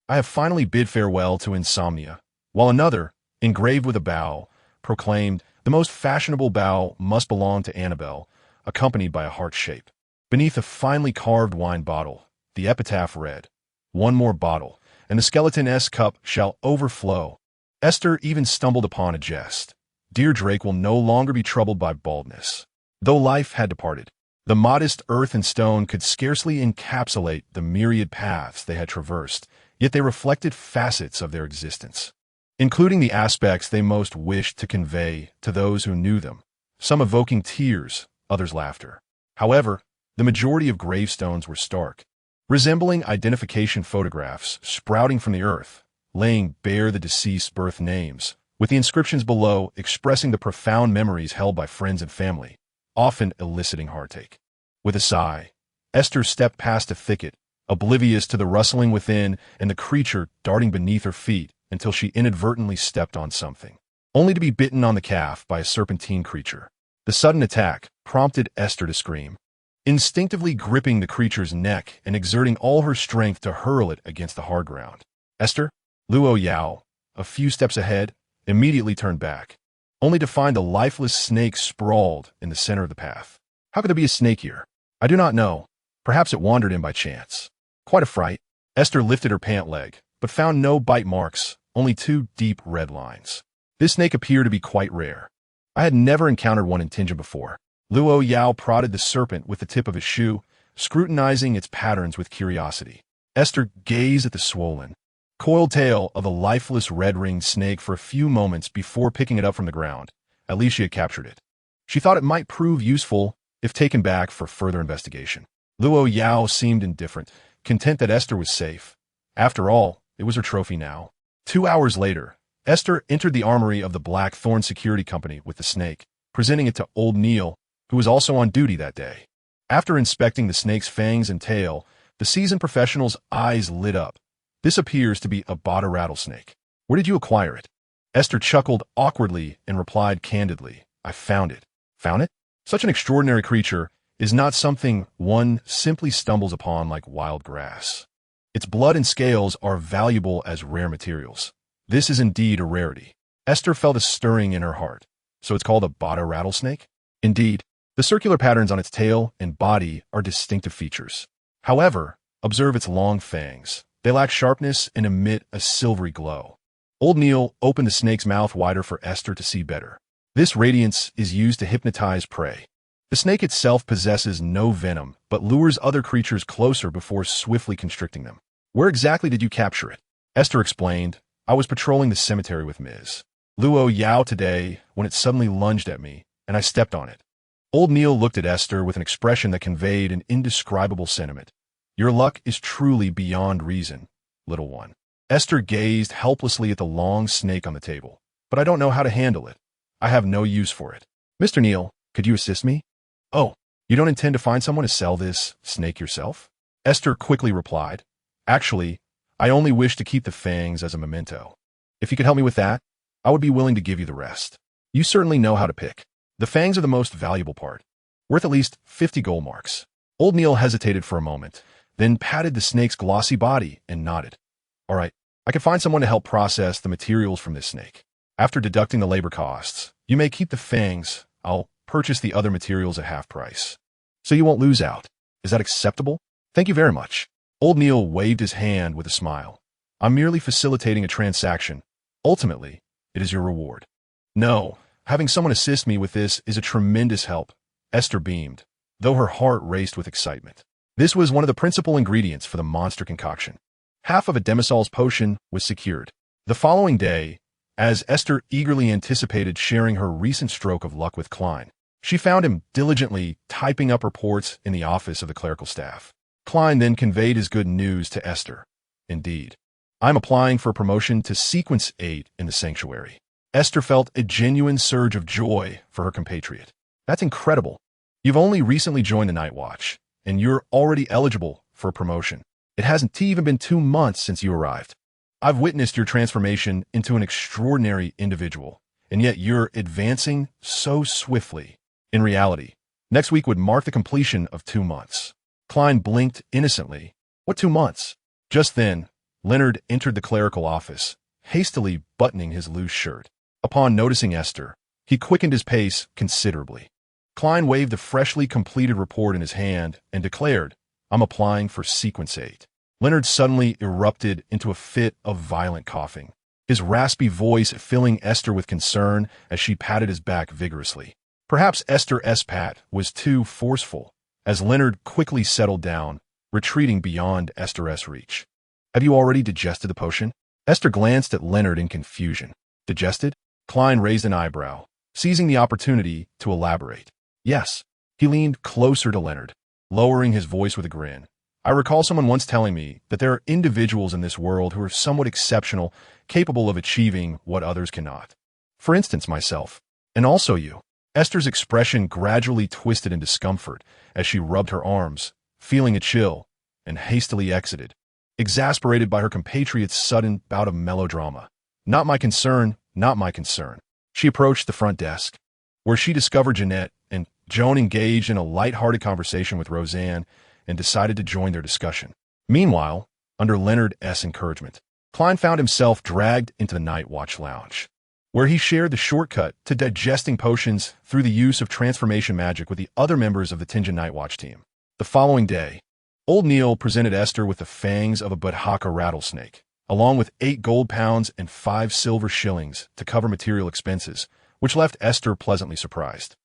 [SPEAKER 1] I have finally bid farewell to insomnia," while another, engraved with a bow, proclaimed, "The most fashionable bow must belong to Annabelle," accompanied by a heart shape. Beneath a finely carved wine bottle, the epitaph read, "One more bottle, and the skeleton-esque cup shall overflow." Esther even stumbled upon a jest. Dear Drake will no longer be troubled by baldness. Though life had departed, the modest earth and stone could scarcely encapsulate the myriad paths they had traversed, yet they reflected facets of their existence, including the aspects they most wished to convey to those who knew them, some evoking tears, others laughter. However, the majority of gravestones were stark, resembling identification photographs sprouting from the earth, laying bare the deceased's birth names, with the inscriptions below expressing the profound memories held by friends and family, often eliciting heartache. With a sigh, Esther stepped past a thicket, oblivious to the rustling within and the creature darting beneath her feet until she inadvertently stepped on something, only to be bitten on the calf by a serpentine creature. The sudden attack prompted Esther to scream, instinctively gripping the creature's neck and exerting all her strength to hurl it against the hard ground. Esther, Luo Yao, a few steps ahead, immediately turned back, only to find a lifeless snake sprawled in the center of the path. How could there be a snake here? I do not know. Perhaps it wandered in by chance. Quite a fright. Esther lifted her pant leg, but found no bite marks, only 2 deep red lines. This snake appeared to be quite rare. I had never encountered one in Tinja before. Luo Yao prodded the serpent with the tip of his shoe, scrutinizing its patterns with curiosity. Esther gazed at the swollen, coiled tail of a lifeless red-ringed snake for a few moments before picking it up from the ground. At least she had captured it. She thought it might prove useful if taken back for further investigation. Luo Yao seemed indifferent, content that Esther was safe. After all, it was her trophy now. 2 hours later, Esther entered the armory of the Blackthorn Security Company with the snake, presenting it to Old Neil, who was also on duty that day. After inspecting the snake's fangs and tail, the seasoned professional's eyes lit up. "This appears to be a bada rattlesnake. Where did you acquire it?" Esther chuckled awkwardly and replied candidly, "I found it." Found it? Such an extraordinary creature is not something one simply stumbles upon like wild grass. Its blood and scales are valuable as rare materials. This is indeed a rarity. Esther felt a stirring in her heart. So it's called a bada rattlesnake? Indeed, the circular patterns on its tail and body are distinctive features. However, observe its long fangs. They lack sharpness and emit a silvery glow. Old Neil opened the snake's mouth wider for Esther to see better. This radiance is used to hypnotize prey. The snake itself possesses no venom, but lures other creatures closer before swiftly constricting them. Where exactly did you capture it? Esther explained, I was patrolling the cemetery with Ms. Luo Yao today when it suddenly lunged at me, and I stepped on it. Old Neil looked at Esther with an expression that conveyed an indescribable sentiment. Your luck is truly beyond reason, little one. Esther gazed helplessly at the long snake on the table. But I don't know how to handle it. I have no use for it. Mr. Neal, could you assist me? Oh, you don't intend to find someone to sell this snake yourself? Esther quickly replied. Actually, I only wish to keep the fangs as a memento. If you could help me with that, I would be willing to give you the rest. You certainly know how to pick. The fangs are the most valuable part, worth at least 50 gold marks. Old Neal hesitated for a moment, then patted the snake's glossy body and nodded. All right, I can find someone to help process the materials from this snake. After deducting the labor costs, you may keep the fangs. I'll purchase the other materials at half price. So you won't lose out. Is that acceptable? Thank you very much. Old Neal waved his hand with a smile. I'm merely facilitating a transaction. Ultimately, it is your reward. No, having someone assist me with this is a tremendous help. Esther beamed, though her heart raced with excitement. This was one of the principal ingredients for the monster concoction. Half of a Demisol's potion was secured. The following day, as Esther eagerly anticipated sharing her recent stroke of luck with Klein, she found him diligently typing up reports in the office of the clerical staff. Klein then conveyed his good news to Esther. Indeed, I'm applying for a promotion to Sequence 8 in the sanctuary. Esther felt a genuine surge of joy for her compatriot. That's incredible. You've only recently joined the Nightwatch, and you're already eligible for a promotion. It hasn't even been 2 months since you arrived. I've witnessed your transformation into an extraordinary individual, and yet you're advancing so swiftly. In reality, next week would mark the completion of 2 months. Klein blinked innocently. What 2 months? Just then, Leonard entered the clerical office, hastily buttoning his loose shirt. Upon noticing Esther, he quickened his pace considerably. Klein waved the freshly completed report in his hand and declared, I'm applying for Sequence 8. Leonard suddenly erupted into a fit of violent coughing, his raspy voice filling Esther with concern as she patted his back vigorously. Perhaps Esther's pat was too forceful, as Leonard quickly settled down, retreating beyond Esther's reach. Have you already digested the potion? Esther glanced at Leonard in confusion. Digested? Klein raised an eyebrow, seizing the opportunity to elaborate. Yes. He leaned closer to Leonard, lowering his voice with a grin. I recall someone once telling me that there are individuals in this world who are somewhat exceptional, capable of achieving what others cannot. For instance, myself. And also you. Esther's expression gradually twisted in discomfort as she rubbed her arms, feeling a chill, and hastily exited, exasperated by her compatriot's sudden bout of melodrama. Not my concern, not my concern. She approached the front desk, where she discovered Jeanette and Joan engaged in a light-hearted conversation with Roseanne and decided to join their discussion. Meanwhile, under Leonard's encouragement, Klein found himself dragged into the Nightwatch lounge, where he shared the shortcut to digesting potions through the use of transformation magic with the other members of the Tinjin Nightwatch team. The following day, Old Neal presented Esther with the fangs of a Budhaka rattlesnake, along with 8 gold pounds and 5 silver shillings to cover material expenses, which left Esther pleasantly surprised.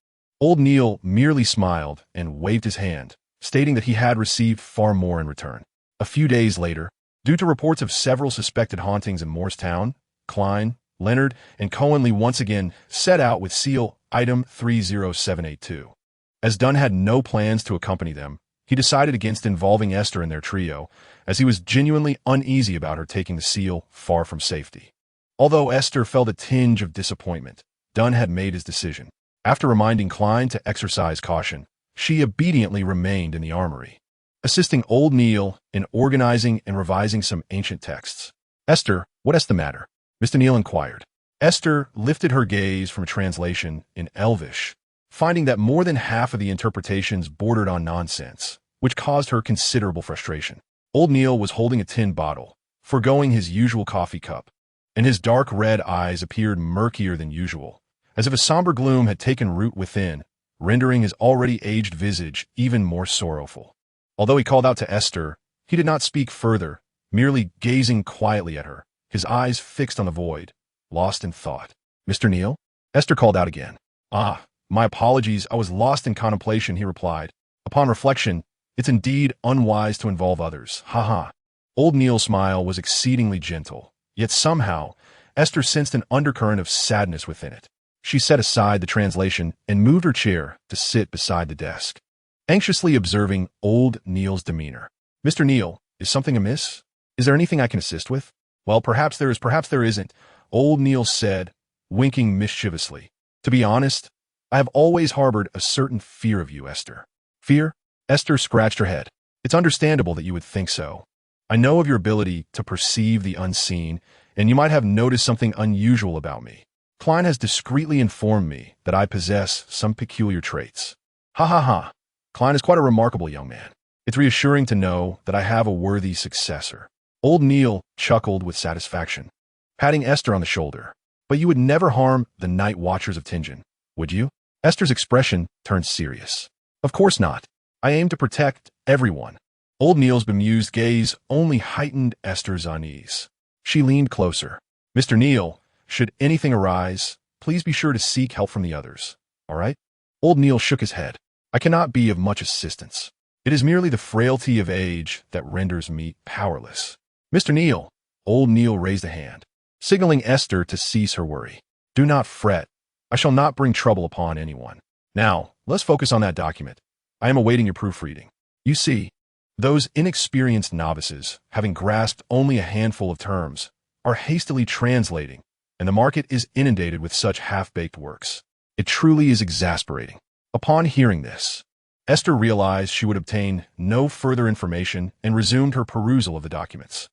[SPEAKER 1] Old Neal merely smiled and waved his hand, stating that he had received far more in return. A few days later, due to reports of several suspected hauntings in Morristown, Klein, Leonard, and Cohenly once again set out with seal item 30782. As Dunn had no plans to accompany them, he decided against involving Esther in their trio, as he was genuinely uneasy about her taking the seal far from safety. Although Esther felt a tinge of disappointment, Dunn had made his decision. After reminding Klein to exercise caution, she obediently remained in the armory, assisting Old Neal in organizing and revising some ancient texts. Esther, what's the matter? Mr. Neal inquired. Esther lifted her gaze from a translation in Elvish, finding that more than half of the interpretations bordered on nonsense, which caused her considerable frustration. Old Neal was holding a tin bottle, foregoing his usual coffee cup, and his dark red eyes appeared murkier than usual, as if a somber gloom had taken root within, rendering his already aged visage even more sorrowful. Although he called out to Esther, he did not speak further, merely gazing quietly at her, his eyes fixed on the void, lost in thought. Mr. Neal? Esther called out again. Ah, my apologies, I was lost in contemplation, he replied. Upon reflection, it's indeed unwise to involve others. Ha ha. Old Neal's smile was exceedingly gentle, yet somehow, Esther sensed an undercurrent of sadness within it. She set aside the translation and moved her chair to sit beside the desk, anxiously observing Old Neal's demeanor. Mr. Neal, is something amiss? Is there anything I can assist with? Well, perhaps there is, perhaps there isn't, old Neal said, winking mischievously. To be honest, I have always harbored a certain fear of you, Aiste. Fear? Aiste scratched her head. It's understandable that you would think so. I know of your ability to perceive the unseen, and you might have noticed something unusual about me. Klein has discreetly informed me that I possess some peculiar traits. Ha ha ha. Klein is quite a remarkable young man. It's reassuring to know that I have a worthy successor. Old Neal chuckled with satisfaction, patting Aiste on the shoulder. But you would never harm the Night Watchers of Tingen, would you? Aiste's expression turned serious. Of course not. I aim to protect everyone. Old Neal's bemused gaze only heightened Aiste's unease. She leaned closer. Mr. Neal, should anything arise, please be sure to seek help from the others. All right? Old Neal shook his head. I cannot be of much assistance. It is merely the frailty of age that renders me powerless. Mr. Neal. Old Neal raised a hand, signaling Aiste to cease her worry. Do not fret. I shall not bring trouble upon anyone. Now, let's focus on that document. I am awaiting your proofreading. You see, those inexperienced novices, having grasped only a handful of terms, are hastily translating, and the market is inundated with such half-baked works. It truly is exasperating. Upon hearing this, Aiste realized she would obtain no further information and resumed her perusal of the documents.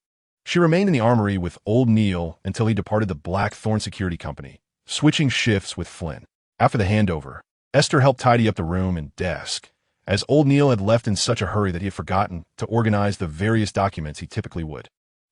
[SPEAKER 1] She remained in the armory with old Neal until he departed the Blackthorn Security Company, switching shifts with Flynn. After the handover, Aiste helped tidy up the room and desk, as old Neal had left in such a hurry that he had forgotten to organize the various documents he typically would.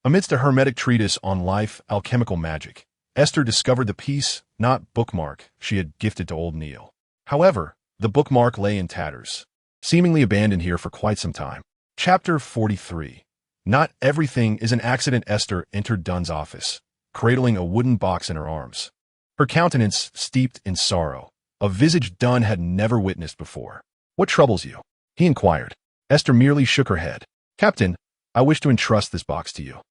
[SPEAKER 1] Amidst a hermetic treatise on life alchemical magic, Aiste discovered the piece, not bookmark, she had gifted to old Neal. However, the bookmark lay in tatters, seemingly abandoned here for quite some time. Chapter 43. Not everything is an accident. Aiste entered Dunn's office, cradling a wooden box in her arms. Her countenance steeped in sorrow, a visage Dunn had never witnessed before. What troubles you? He inquired. Aiste merely shook her head. Captain, I wish to entrust this box to you.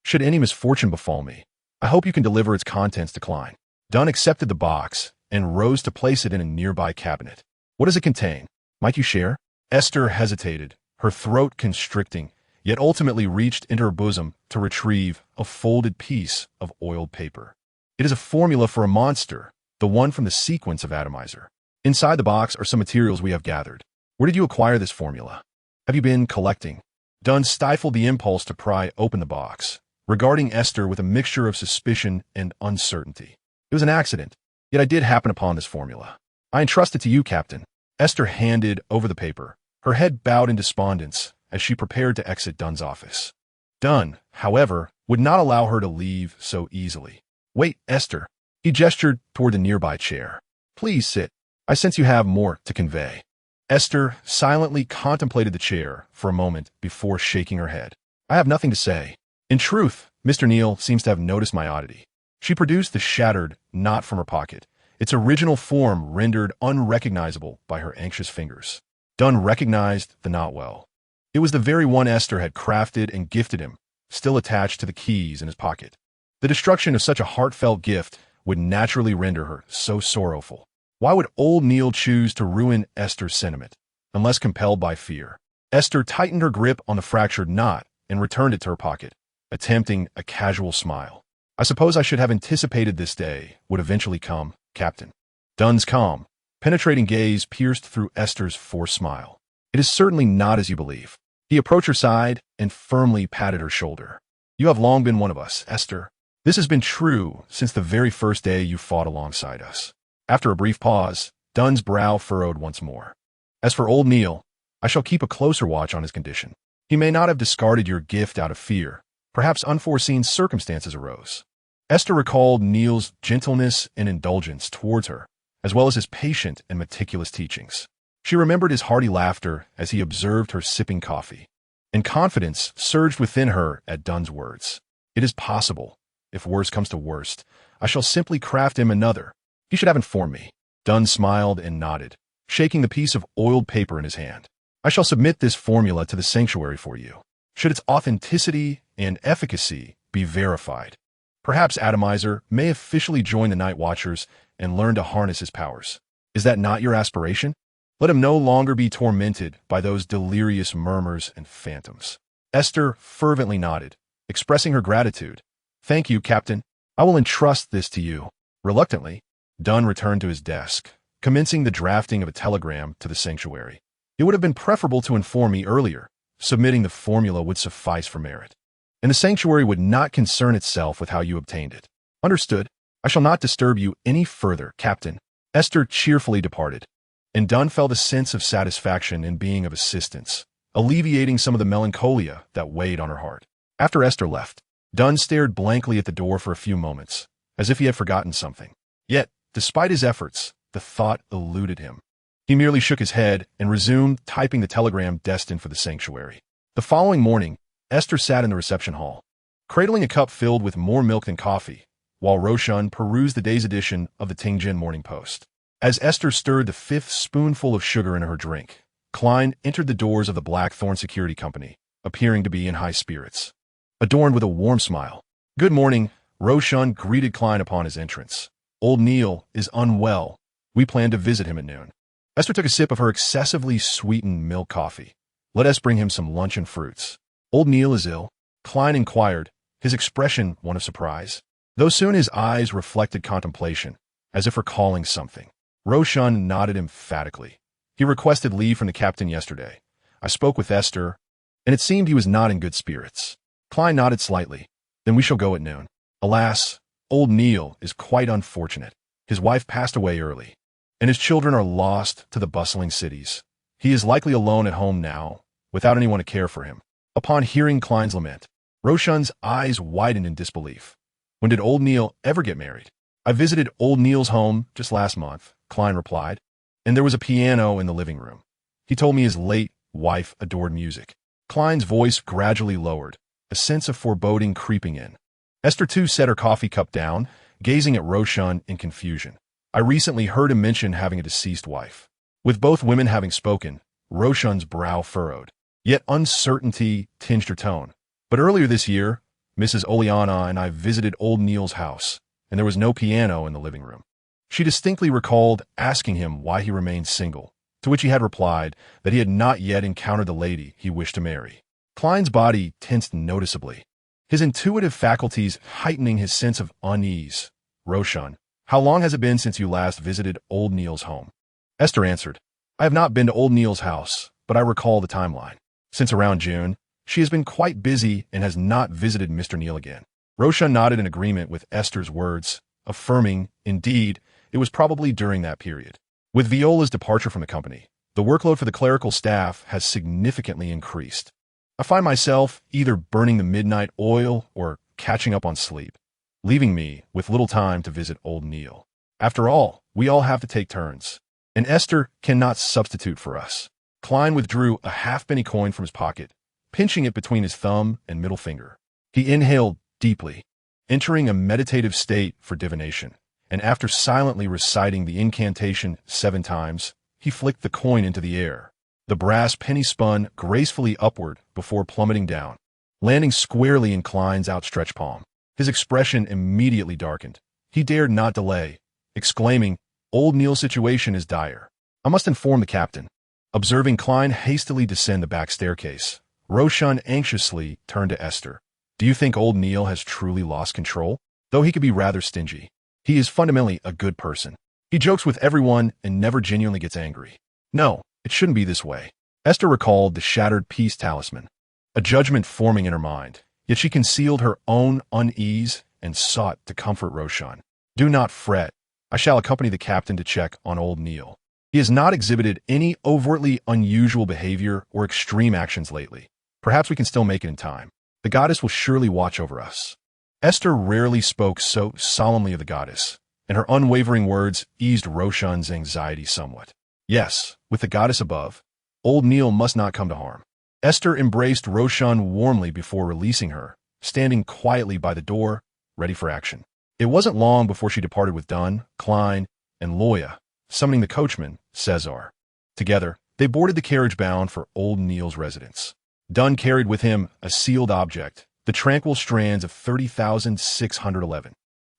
[SPEAKER 1] Should any misfortune befall me, I hope you can deliver its contents to Klein. Dunn accepted the box and rose to place it in a nearby cabinet. What does it contain? Might you share? Aiste hesitated, her throat constricting, yet ultimately reached into her bosom to retrieve a folded piece of oiled paper. It is a formula for a monster, the one from the sequence of Atomizer. Inside the box are some materials we have gathered. Where did you acquire this formula? Have you been collecting? Dunn stifled the impulse to pry open the box, regarding Aiste with a mixture of suspicion and uncertainty. It was an accident, yet I did happen upon this formula. I entrust it to you, Captain. Aiste handed over the paper, her head bowed in despondence as she prepared to exit Dunn's office. Dunn, however, would not allow her to leave so easily. Wait, Aiste. He gestured toward the nearby chair. Please sit. I sense you have more to convey. Aiste silently contemplated the chair for a moment before shaking her head. I have nothing to say. In truth, Mr. Neal seems to have noticed my oddity. She produced the shattered knot from her pocket, its original form rendered unrecognizable by her anxious fingers. Dunn recognized the knot well. It was the very one Aiste had crafted and gifted him, still attached to the keys in his pocket. The destruction of such a heartfelt gift would naturally render her so sorrowful. Why would old Neal choose to ruin Aiste's sentiment, unless compelled by fear? Aiste tightened her grip on the fractured knot and returned it to her pocket, attempting a casual smile. I suppose I should have anticipated this day would eventually come, Captain. Dunn's calm, penetrating gaze pierced through Aiste's forced smile. It is certainly not as you believe. He approached her side and firmly patted her shoulder. You have long been one of us, Aiste. This has been true since the very first day you fought alongside us. After a brief pause, Dunn's brow furrowed once more. As for old Neal, I shall keep a closer watch on his condition. He may not have discarded your gift out of fear. Perhaps unforeseen circumstances arose. Aiste recalled Neal's gentleness and indulgence towards her, as well as his patient and meticulous teachings. She remembered his hearty laughter as he observed her sipping coffee, and confidence surged within her at Dunn's words. It is possible. If worst comes to worst, I shall simply craft him another. He should have informed me. Dunn smiled and nodded, shaking the piece of oiled paper in his hand. I shall submit this formula to the sanctuary for you, should its authenticity and efficacy be verified. Perhaps Atomizer may officially join the Night Watchers and learn to harness his powers. Is that not your aspiration? Let him no longer be tormented by those delirious murmurs and phantoms. Esther fervently nodded, expressing her gratitude. "Thank you, Captain. I will entrust this to you." Reluctantly, Dunn returned to his desk, commencing the drafting of a telegram to the sanctuary. "It would have been preferable to inform me earlier. Submitting the formula would suffice for merit. And the sanctuary would not concern itself with how you obtained it." "Understood. I shall not disturb you any further, Captain." Esther cheerfully departed, and Dunn felt a sense of satisfaction in being of assistance, alleviating some of the melancholia that weighed on her heart. After Esther left, Dunn stared blankly at the door for a few moments, as if he had forgotten something. Yet, despite his efforts, the thought eluded him. He merely shook his head and resumed typing the telegram destined for the sanctuary. The following morning, Esther sat in the reception hall, cradling a cup filled with more milk than coffee, while Roshan perused the day's edition of the Tingjin Morning Post. As Esther stirred the fifth spoonful of sugar in her drink, Klein entered the doors of the Blackthorn Security Company, appearing to be in high spirits. Adorned with a warm smile. "Good morning," Roshan greeted Klein upon his entrance. "Old Neil is unwell. We plan to visit him at noon." Esther took a sip of her excessively sweetened milk coffee. "Let us bring him some lunch and fruits." "Old Neil is ill?" Klein inquired, his expression one of surprise, though soon his eyes reflected contemplation, as if recalling something. Roshan nodded emphatically. "He requested leave from the captain yesterday. I spoke with Esther, and it seemed he was not in good spirits." Klein nodded slightly. "Then we shall go at noon." "Alas, old Neil is quite unfortunate. His wife passed away early, and his children are lost to the bustling cities. He is likely alone at home now, without anyone to care for him." Upon hearing Klein's lament, Roshan's eyes widened in disbelief. "When did old Neil ever get married?" "I visited old Neil's home just last month," Klein replied, "and there was a piano in the living room. He told me his late wife adored music." Klein's voice gradually lowered, a sense of foreboding creeping in. Esther too set her coffee cup down, gazing at Roshan in confusion. "I recently heard him mention having a deceased wife." With both women having spoken, Roshan's brow furrowed. Yet uncertainty tinged her tone. "But earlier this year, Mrs. Oleana and I visited old Neil's house, and there was no piano in the living room." She distinctly recalled asking him why he remained single, to which he had replied that he had not yet encountered the lady he wished to marry. Klein's body tensed noticeably, his intuitive faculties heightening his sense of unease. "Roshan, how long has it been since you last visited old Neil's home?" Esther answered, "I have not been to old Neil's house, but I recall the timeline. Since around June, she has been quite busy and has not visited Mr. Neil again." Roshan nodded in agreement with Esther's words, affirming, indeed, it was probably during that period. With Viola's departure from the company, the workload for the clerical staff has significantly increased. I find myself either burning the midnight oil or catching up on sleep, leaving me with little time to visit old Neil. After all, we all have to take turns, and Esther cannot substitute for us. Klein withdrew a half-penny coin from his pocket, pinching it between his thumb and middle finger. He inhaled deeply, entering a meditative state for divination, and after silently reciting the incantation 7 times, he flicked the coin into the air. The brass penny spun gracefully upward before plummeting down, landing squarely in Klein's outstretched palm. His expression immediately darkened. He dared not delay, exclaiming, "Old Neil's situation is dire. I must inform the captain." Observing Klein hastily descend the back staircase, Roshan anxiously turned to Esther. "Do you think old Neil has truly lost control? Though he could be rather stingy, he is fundamentally a good person. He jokes with everyone and never genuinely gets angry. No, it shouldn't be this way." Esther recalled the shattered peace talisman, a judgment forming in her mind, yet she concealed her own unease and sought to comfort Roshan. "Do not fret. I shall accompany the captain to check on old Neil. He has not exhibited any overtly unusual behavior or extreme actions lately. Perhaps we can still make it in time. The goddess will surely watch over us." Esther rarely spoke so solemnly of the goddess, and her unwavering words eased Roshan's anxiety somewhat. Yes, with the goddess above, old Neil must not come to harm. Esther embraced Roshan warmly before releasing her, standing quietly by the door, ready for action. It wasn't long before she departed with Dunn, Klein, and Loya, summoning the coachman, Cesar. Together, they boarded the carriage bound for old Neil's residence. Dunn carried with him a sealed object, the tranquil strands of 30,611.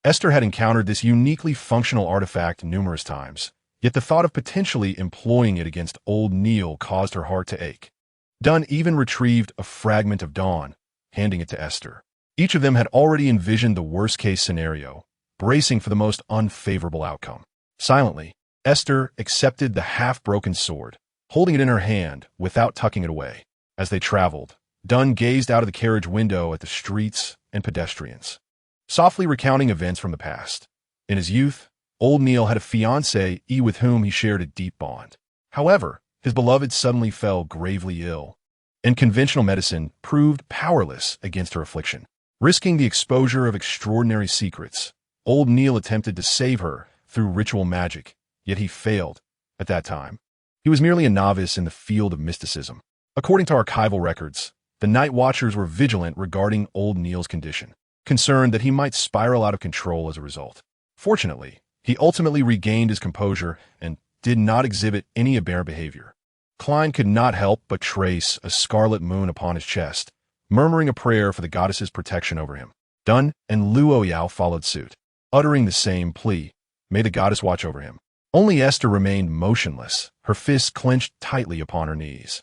[SPEAKER 1] Esther had encountered this uniquely functional artifact numerous times, yet the thought of potentially employing it against old Neil caused her heart to ache. Dunn even retrieved a fragment of dawn, handing it to Aiste. Each of them had already envisioned the worst-case scenario, bracing for the most unfavorable outcome. Silently, Aiste accepted the half-broken sword, holding it in her hand without tucking it away. As they traveled, Dunn gazed out of the carriage window at the streets and pedestrians, softly recounting events from the past. In his youth, old Neil had a fiancée with whom he shared a deep bond. However, his beloved suddenly fell gravely ill, and conventional medicine proved powerless against her affliction. Risking the exposure of extraordinary secrets, old Neil attempted to save her through ritual magic, yet he failed at that time. He was merely a novice in the field of mysticism. According to archival records, the Night Watchers were vigilant regarding old Neil's condition, concerned that he might spiral out of control as a result. Fortunately, he ultimately regained his composure and did not exhibit any aberrant behavior. Klein could not help but trace a scarlet moon upon his chest, murmuring a prayer for the goddess's protection over him. Dunn and Luoyao followed suit, uttering the same plea, "May the goddess watch over him." Only Aiste remained motionless, her fists clenched tightly upon her knees,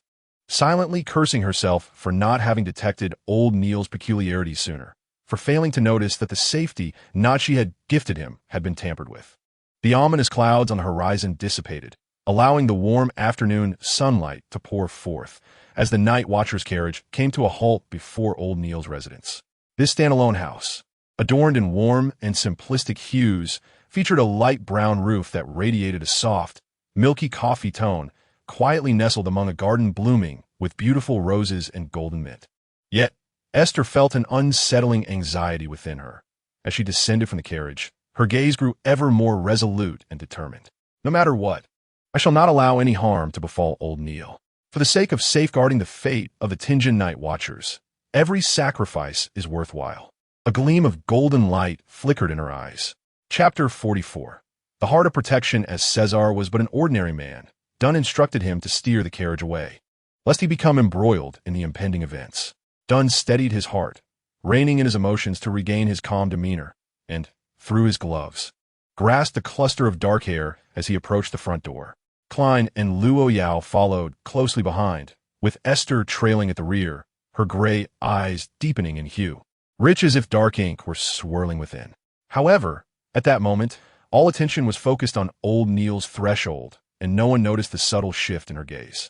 [SPEAKER 1] silently cursing herself for not having detected old Neil's peculiarities sooner, for failing to notice that the safety knot she had gifted him had been tampered with. The ominous clouds on the horizon dissipated, allowing the warm afternoon sunlight to pour forth as the Night Watcher's carriage came to a halt before old Neil's residence. This standalone house, adorned in warm and simplistic hues, featured a light brown roof that radiated a soft, milky coffee tone, quietly nestled among a garden blooming with beautiful roses and golden mint. Yet, Aiste felt an unsettling anxiety within her. As she descended from the carriage, her gaze grew ever more resolute and determined. No matter what, I shall not allow any harm to befall old Neil. For the sake of safeguarding the fate of the Tianjin Night Watchers, every sacrifice is worthwhile. A gleam of golden light flickered in her eyes. Chapter 44. The heart of protection. As Cesar was but an ordinary man, Dunn instructed him to steer the carriage away, lest he become embroiled in the impending events. Dunn steadied his heart, reining in his emotions to regain his calm demeanor, and, through his gloves, grasped a cluster of dark hair as he approached the front door. Klein and Luoyao followed closely behind, with Aiste trailing at the rear, her gray eyes deepening in hue, rich as if dark ink were swirling within. However, at that moment, all attention was focused on old Neil's threshold, and no one noticed the subtle shift in her gaze.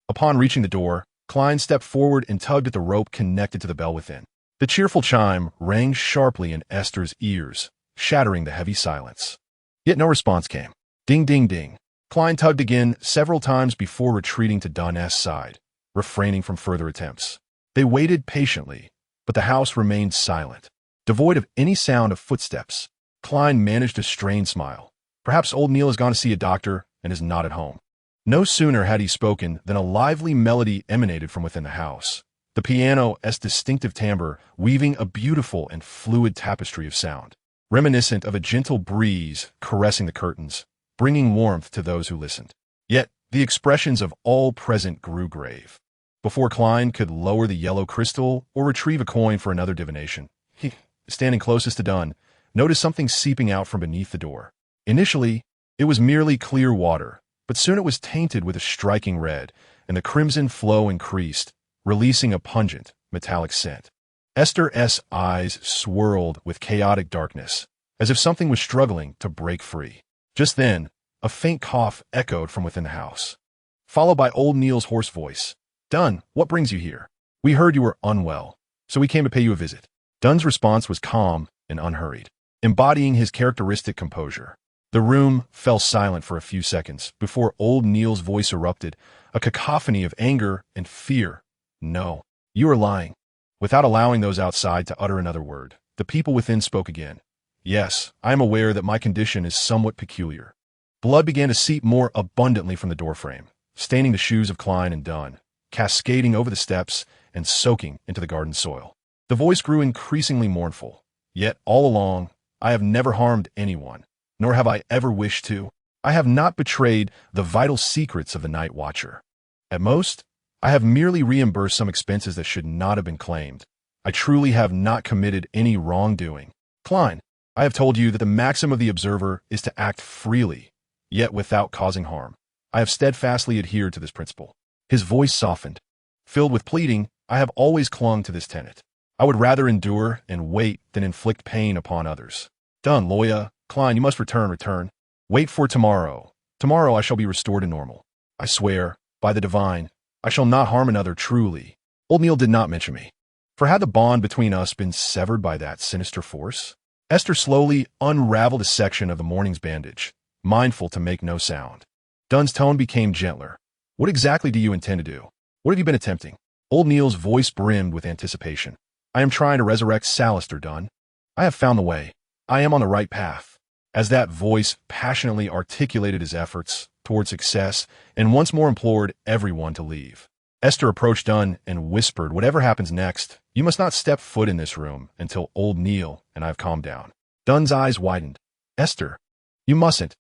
[SPEAKER 1] Upon reaching the door, Klein stepped forward and tugged at the rope connected to the bell within. The cheerful chime rang sharply in Aiste's ears, shattering the heavy silence. Yet no response came. Ding, ding, ding. Klein tugged again several times before retreating to Dunn's side, refraining from further attempts. They waited patiently, but the house remained silent, devoid of any sound of footsteps. Klein managed a strained smile. Perhaps old Neil has gone to see a doctor and is not at home. No sooner had he spoken than a lively melody emanated from within the house, the piano's distinctive timbre weaving a beautiful and fluid tapestry of sound, reminiscent of a gentle breeze caressing the curtains, bringing warmth to those who listened. Yet, the expressions of all present grew grave. Before Klein could lower the yellow crystal or retrieve a coin for another divination, he, standing closest to Dunn, noticed something seeping out from beneath the door. Initially, it was merely clear water, but soon it was tainted with a striking red, and the crimson flow increased, releasing a pungent, metallic scent. Aiste's eyes swirled with chaotic darkness, as if something was struggling to break free. Just then, a faint cough echoed from within the house, followed by old Neil's hoarse voice. "Dunn, what brings you here? We heard you were unwell, so we came to pay you a visit." Dunn's response was calm and unhurried, embodying his characteristic composure. The room fell silent for a few seconds before old Neil's voice erupted, a cacophony of anger and fear. "No, you are lying." Without allowing those outside to utter another word, the people within spoke again. "Yes, I am aware that my condition is somewhat peculiar." Blood began to seep more abundantly from the doorframe, staining the shoes of Klein and Dunn, cascading over the steps and soaking into the garden soil. The voice grew increasingly mournful. "Yet, all along, I have never harmed anyone, nor have I ever wished to. I have not betrayed the vital secrets of the Night Watcher. At most, I have merely reimbursed some expenses that should not have been claimed. I truly have not committed any wrongdoing. Klein, I have told you that the maxim of the observer is to act freely, yet without causing harm. I have steadfastly adhered to this principle." His voice softened, Filled with pleading, I have always clung to this tenet. I would rather endure and wait than inflict pain upon others. Done, Loya. Klein, you must return. Wait for tomorrow. Tomorrow I shall be restored to normal. I swear, by the divine, I shall not harm another truly. Old Neil did not mention me. For had the bond between us been severed by that sinister force? Esther slowly unraveled a section of the morning's bandage, mindful to make no sound. Dunn's tone became gentler. What exactly do you intend to do? What have you been attempting? Old Neil's voice brimmed with anticipation. I am trying to resurrect Salister, Dunn. I have found the way. I am on the right path. As that voice passionately articulated his efforts toward success and once more implored everyone to leave, Esther approached Dunn and whispered, whatever happens next, you must not step foot in this room until Old Neil and I have calmed down. Dunn's eyes widened. Esther, you mustn't.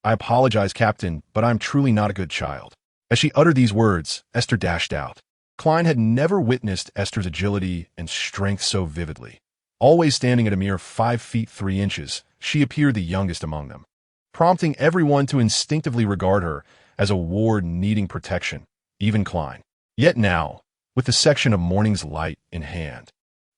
[SPEAKER 1] I apologize, Captain, but I'm truly not a good child. As she uttered these words, Esther dashed out. Klein had never witnessed Esther's agility and strength so vividly. Always standing at a mere 5 feet 3 inches, she appeared the youngest among them, prompting everyone to instinctively regard her as a ward needing protection, even Klein. Yet now, with the section of morning's light in hand,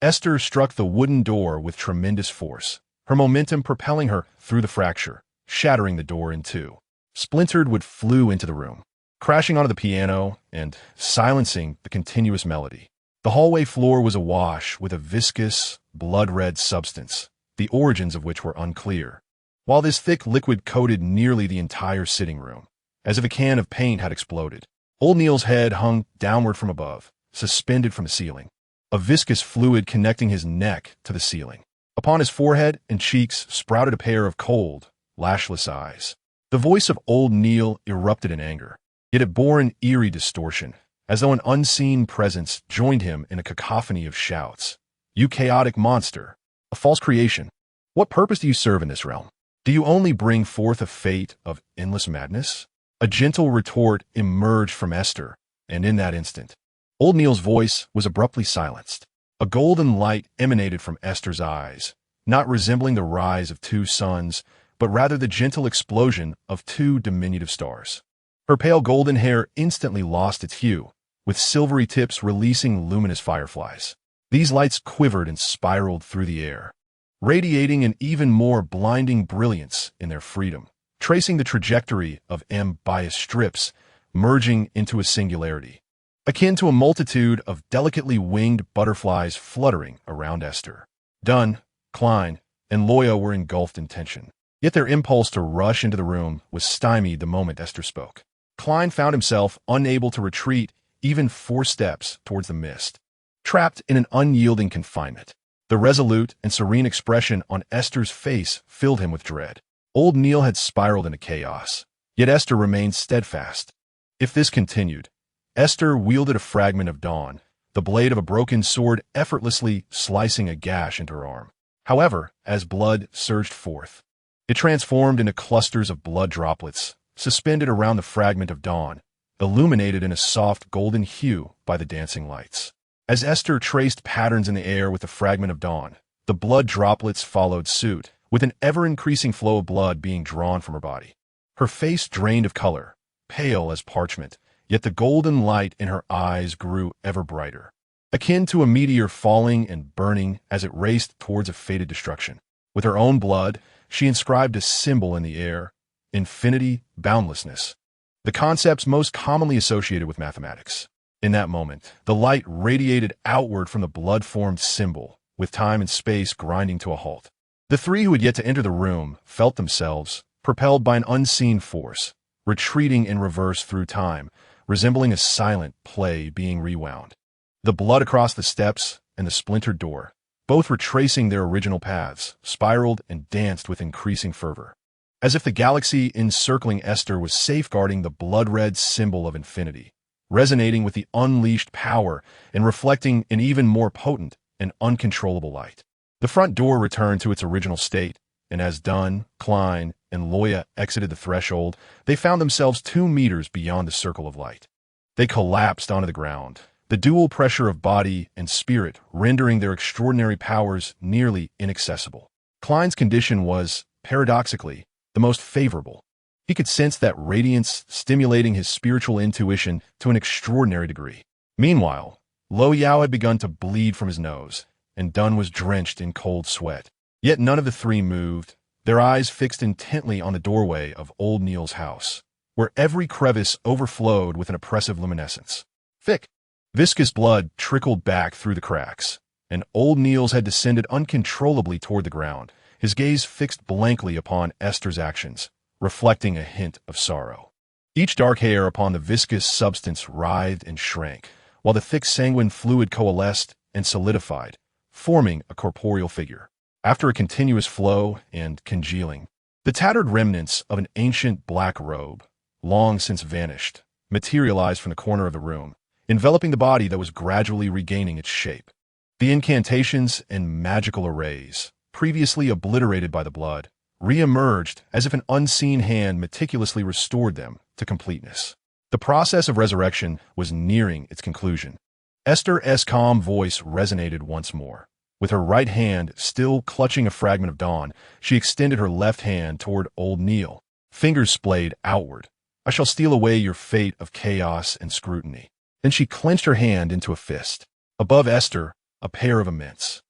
[SPEAKER 1] Esther struck the wooden door with tremendous force, her momentum propelling her through the fracture, shattering the door in two. Splintered wood flew into the room, crashing onto the piano and silencing the continuous melody. The hallway floor was awash with a viscous, blood-red substance, the origins of which were unclear, while this thick liquid coated nearly the entire sitting room, as if a can of paint had exploded. Old Neil's head hung downward from above, suspended from the ceiling, a viscous fluid connecting his neck to the ceiling. Upon his forehead and cheeks sprouted a pair of cold, lashless eyes. The voice of Old Neil erupted in anger, yet it bore an eerie distortion, as though an unseen presence joined him in a cacophony of shouts. You chaotic monster! A false creation! What purpose do you serve in this realm? Do you only bring forth a fate of endless madness? A gentle retort emerged from Esther, and in that instant, Old Neil's voice was abruptly silenced. A golden light emanated from Esther's eyes, not resembling the rise of 2 suns, but rather the gentle explosion of 2 diminutive stars. Her pale golden hair instantly lost its hue, with silvery tips releasing luminous fireflies. These lights quivered and spiraled through the air, radiating an even more blinding brilliance in their freedom, tracing the trajectory of biased strips, merging into a singularity, akin to a multitude of delicately winged butterflies fluttering around Esther. Dunn, Klein, and Loya were engulfed in tension, yet their impulse to rush into the room was stymied the moment Esther spoke. Klein found himself unable to retreat even 4 steps towards the mist, trapped in an unyielding confinement. The resolute and serene expression on Esther's face filled him with dread. Old Neil had spiraled into chaos, yet Esther remained steadfast. If this continued, Esther wielded a fragment of dawn, the blade of a broken sword effortlessly slicing a gash into her arm. However, as blood surged forth, it transformed into clusters of blood droplets, suspended around the fragment of dawn, illuminated in a soft golden hue by the dancing lights. As Esther traced patterns in the air with the fragment of dawn, the blood droplets followed suit, with an ever-increasing flow of blood being drawn from her body. Her face drained of color, pale as parchment, yet the golden light in her eyes grew ever brighter, akin to a meteor falling and burning as it raced towards a fated destruction. With her own blood, she inscribed a symbol in the air: infinity, boundlessness, the concepts most commonly associated with mathematics. In that moment, the light radiated outward from the blood-formed symbol, with time and space grinding to a halt. The 3 who had yet to enter the room felt themselves propelled by an unseen force, retreating in reverse through time, resembling a silent play being rewound. The blood across the steps and the splintered door, both retracing their original paths, spiraled and danced with increasing fervor, as if the galaxy encircling Esther was safeguarding the blood-red symbol of infinity, resonating with the unleashed power and reflecting an even more potent and uncontrollable light. The front door returned to its original state, and as Dunn, Klein, and Loya exited the threshold, they found themselves 2 meters beyond the circle of light. They collapsed onto the ground, the dual pressure of body and spirit rendering their extraordinary powers nearly inaccessible. Klein's condition was, paradoxically, the most favorable. He could sense that radiance stimulating his spiritual intuition to an extraordinary degree. Meanwhile, Lo Yao had begun to bleed from his nose, and Dun was drenched in cold sweat. Yet none of the three moved, their eyes fixed intently on the doorway of old Neil's house, where every crevice overflowed with an oppressive luminescence. Thick, viscous blood trickled back through the cracks, and old Niels had descended uncontrollably toward the ground, his gaze fixed blankly upon Esther's actions, reflecting a hint of sorrow. Each dark hair upon the viscous substance writhed and shrank, while the thick sanguine fluid coalesced and solidified, forming a corporeal figure. After a continuous flow and congealing, the tattered remnants of an ancient black robe, long since vanished, materialized from the corner of the room, enveloping the body that was gradually regaining its shape. The incantations and magical arrays, previously obliterated by the blood, re-emerged as if an unseen hand meticulously restored them to completeness. The process of resurrection was nearing its conclusion. Esther's calm voice resonated once more. With her right hand still clutching a fragment of dawn, she extended her left hand toward old Neil, fingers splayed outward. "I shall steal away your fate of chaos and scrutiny." Then she clenched her hand into a fist. Above Esther, a pair of immense,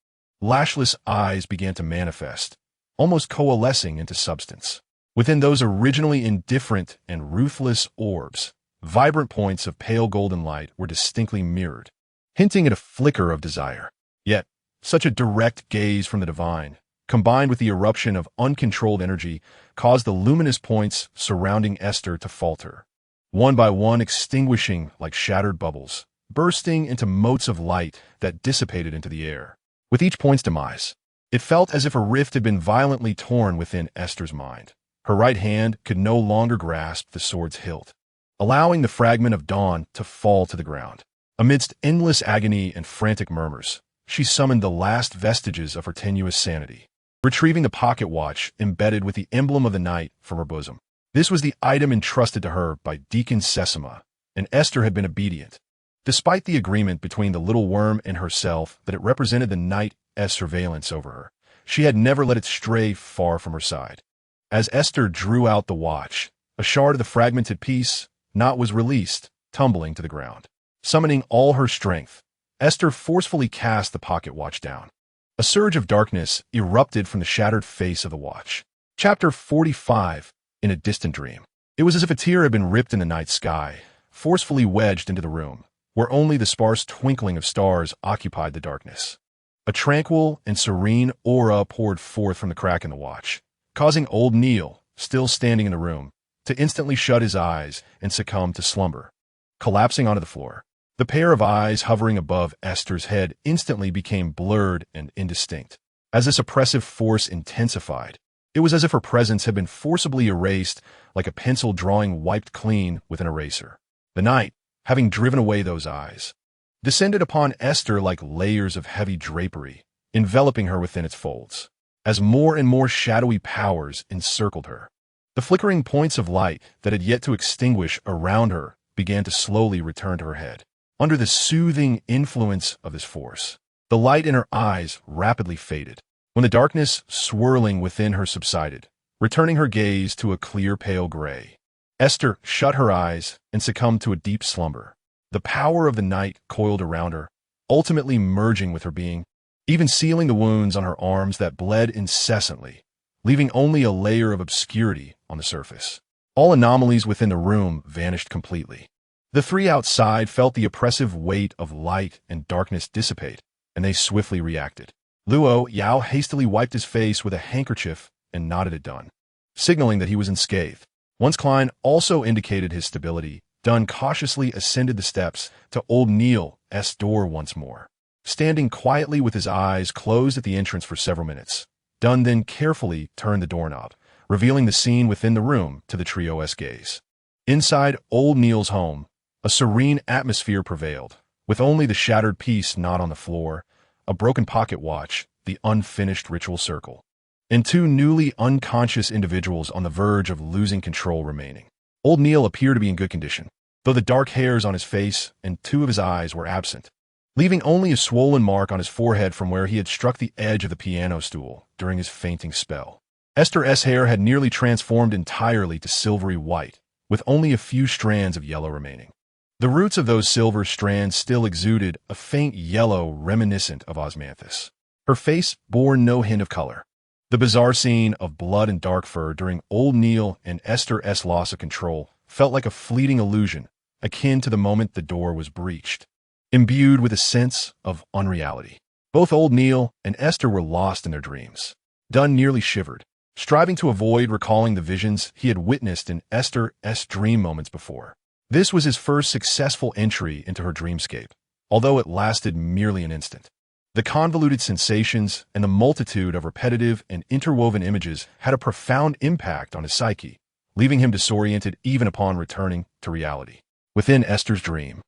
[SPEAKER 1] lashless eyes began to manifest, almost coalescing into substance. Within those originally indifferent and ruthless orbs, vibrant points of pale golden light were distinctly mirrored, hinting at a flicker of desire. Yet, such a direct gaze from the divine, combined with the eruption of uncontrolled energy, caused the luminous points surrounding Esther to falter, one by one extinguishing like shattered bubbles, bursting into motes of light that dissipated into the air. With each point's demise, it felt as if a rift had been violently torn within Esther's mind. Her right hand could no longer grasp the sword's hilt, allowing the fragment of dawn to fall to the ground. Amidst endless agony and frantic murmurs, she summoned the last vestiges of her tenuous sanity, retrieving the pocket watch embedded with the emblem of the night from her bosom. This was the item entrusted to her by Deacon Sesama, and Esther had been obedient. Despite the agreement between the little worm and herself that it represented the night's surveillance over her, she had never let it stray far from her side. As Esther drew out the watch, a shard of the fragmented piece knot was released, tumbling to the ground. Summoning all her strength, Esther forcefully cast the pocket watch down. A surge of darkness erupted from the shattered face of the watch. Chapter 45, In a Distant Dream. It was as if a tear had been ripped in the night sky, forcefully wedged into the room, where only the sparse twinkling of stars occupied the darkness. A tranquil and serene aura poured forth from the crack in the watch, causing old Neil, still standing in the room, to instantly shut his eyes and succumb to slumber. Collapsing onto the floor, the pair of eyes hovering above Esther's head instantly became blurred and indistinct. As this oppressive force intensified, it was as if her presence had been forcibly erased like a pencil drawing wiped clean with an eraser. The night, having driven away those eyes, descended upon Esther like layers of heavy drapery, enveloping her within its folds, as more and more shadowy powers encircled her. The flickering points of light that had yet to extinguish around her began to slowly return to her head. Under the soothing influence of this force, the light in her eyes rapidly faded. When the darkness swirling within her subsided, returning her gaze to a clear pale gray, Esther shut her eyes and succumbed to a deep slumber. The power of the night coiled around her, ultimately merging with her being, even sealing the wounds on her arms that bled incessantly, leaving only a layer of obscurity on the surface. All anomalies within the room vanished completely. The three outside felt the oppressive weight of light and darkness dissipate, and they swiftly reacted. Luo Yao hastily wiped his face with a handkerchief and nodded at Dun, signaling that he was unscathed. Once Klein also indicated his stability, Dun cautiously ascended the steps to old Neil's door once more. Standing quietly with his eyes closed at the entrance for several minutes, Dun then carefully turned the doorknob, revealing the scene within the room to the trio's gaze. Inside old Neil's home, a serene atmosphere prevailed, with only the shattered piece not on the floor, a broken pocket watch, the unfinished ritual circle, and two newly unconscious individuals on the verge of losing control remaining. Old Neil appeared to be in good condition, though the dark hairs on his face and two of his eyes were absent, leaving only a swollen mark on his forehead from where he had struck the edge of the piano stool during his fainting spell. Esther's hair had nearly transformed entirely to silvery white, with only a few strands of yellow remaining. The roots of those silver strands still exuded a faint yellow reminiscent of osmanthus. Her face bore no hint of color. The bizarre scene of blood and dark fur during old Neil and Esther's loss of control felt like a fleeting illusion, akin to the moment the door was breached, imbued with a sense of unreality. Both old Neil and Esther were lost in their dreams. Dunn nearly shivered, striving to avoid recalling the visions he had witnessed in Esther's dream moments before. This was his first successful entry into her dreamscape, although it lasted merely an instant. The convoluted sensations and the multitude of repetitive and interwoven images had a profound impact on his psyche, leaving him disoriented even upon returning to reality. Within Esther's dream,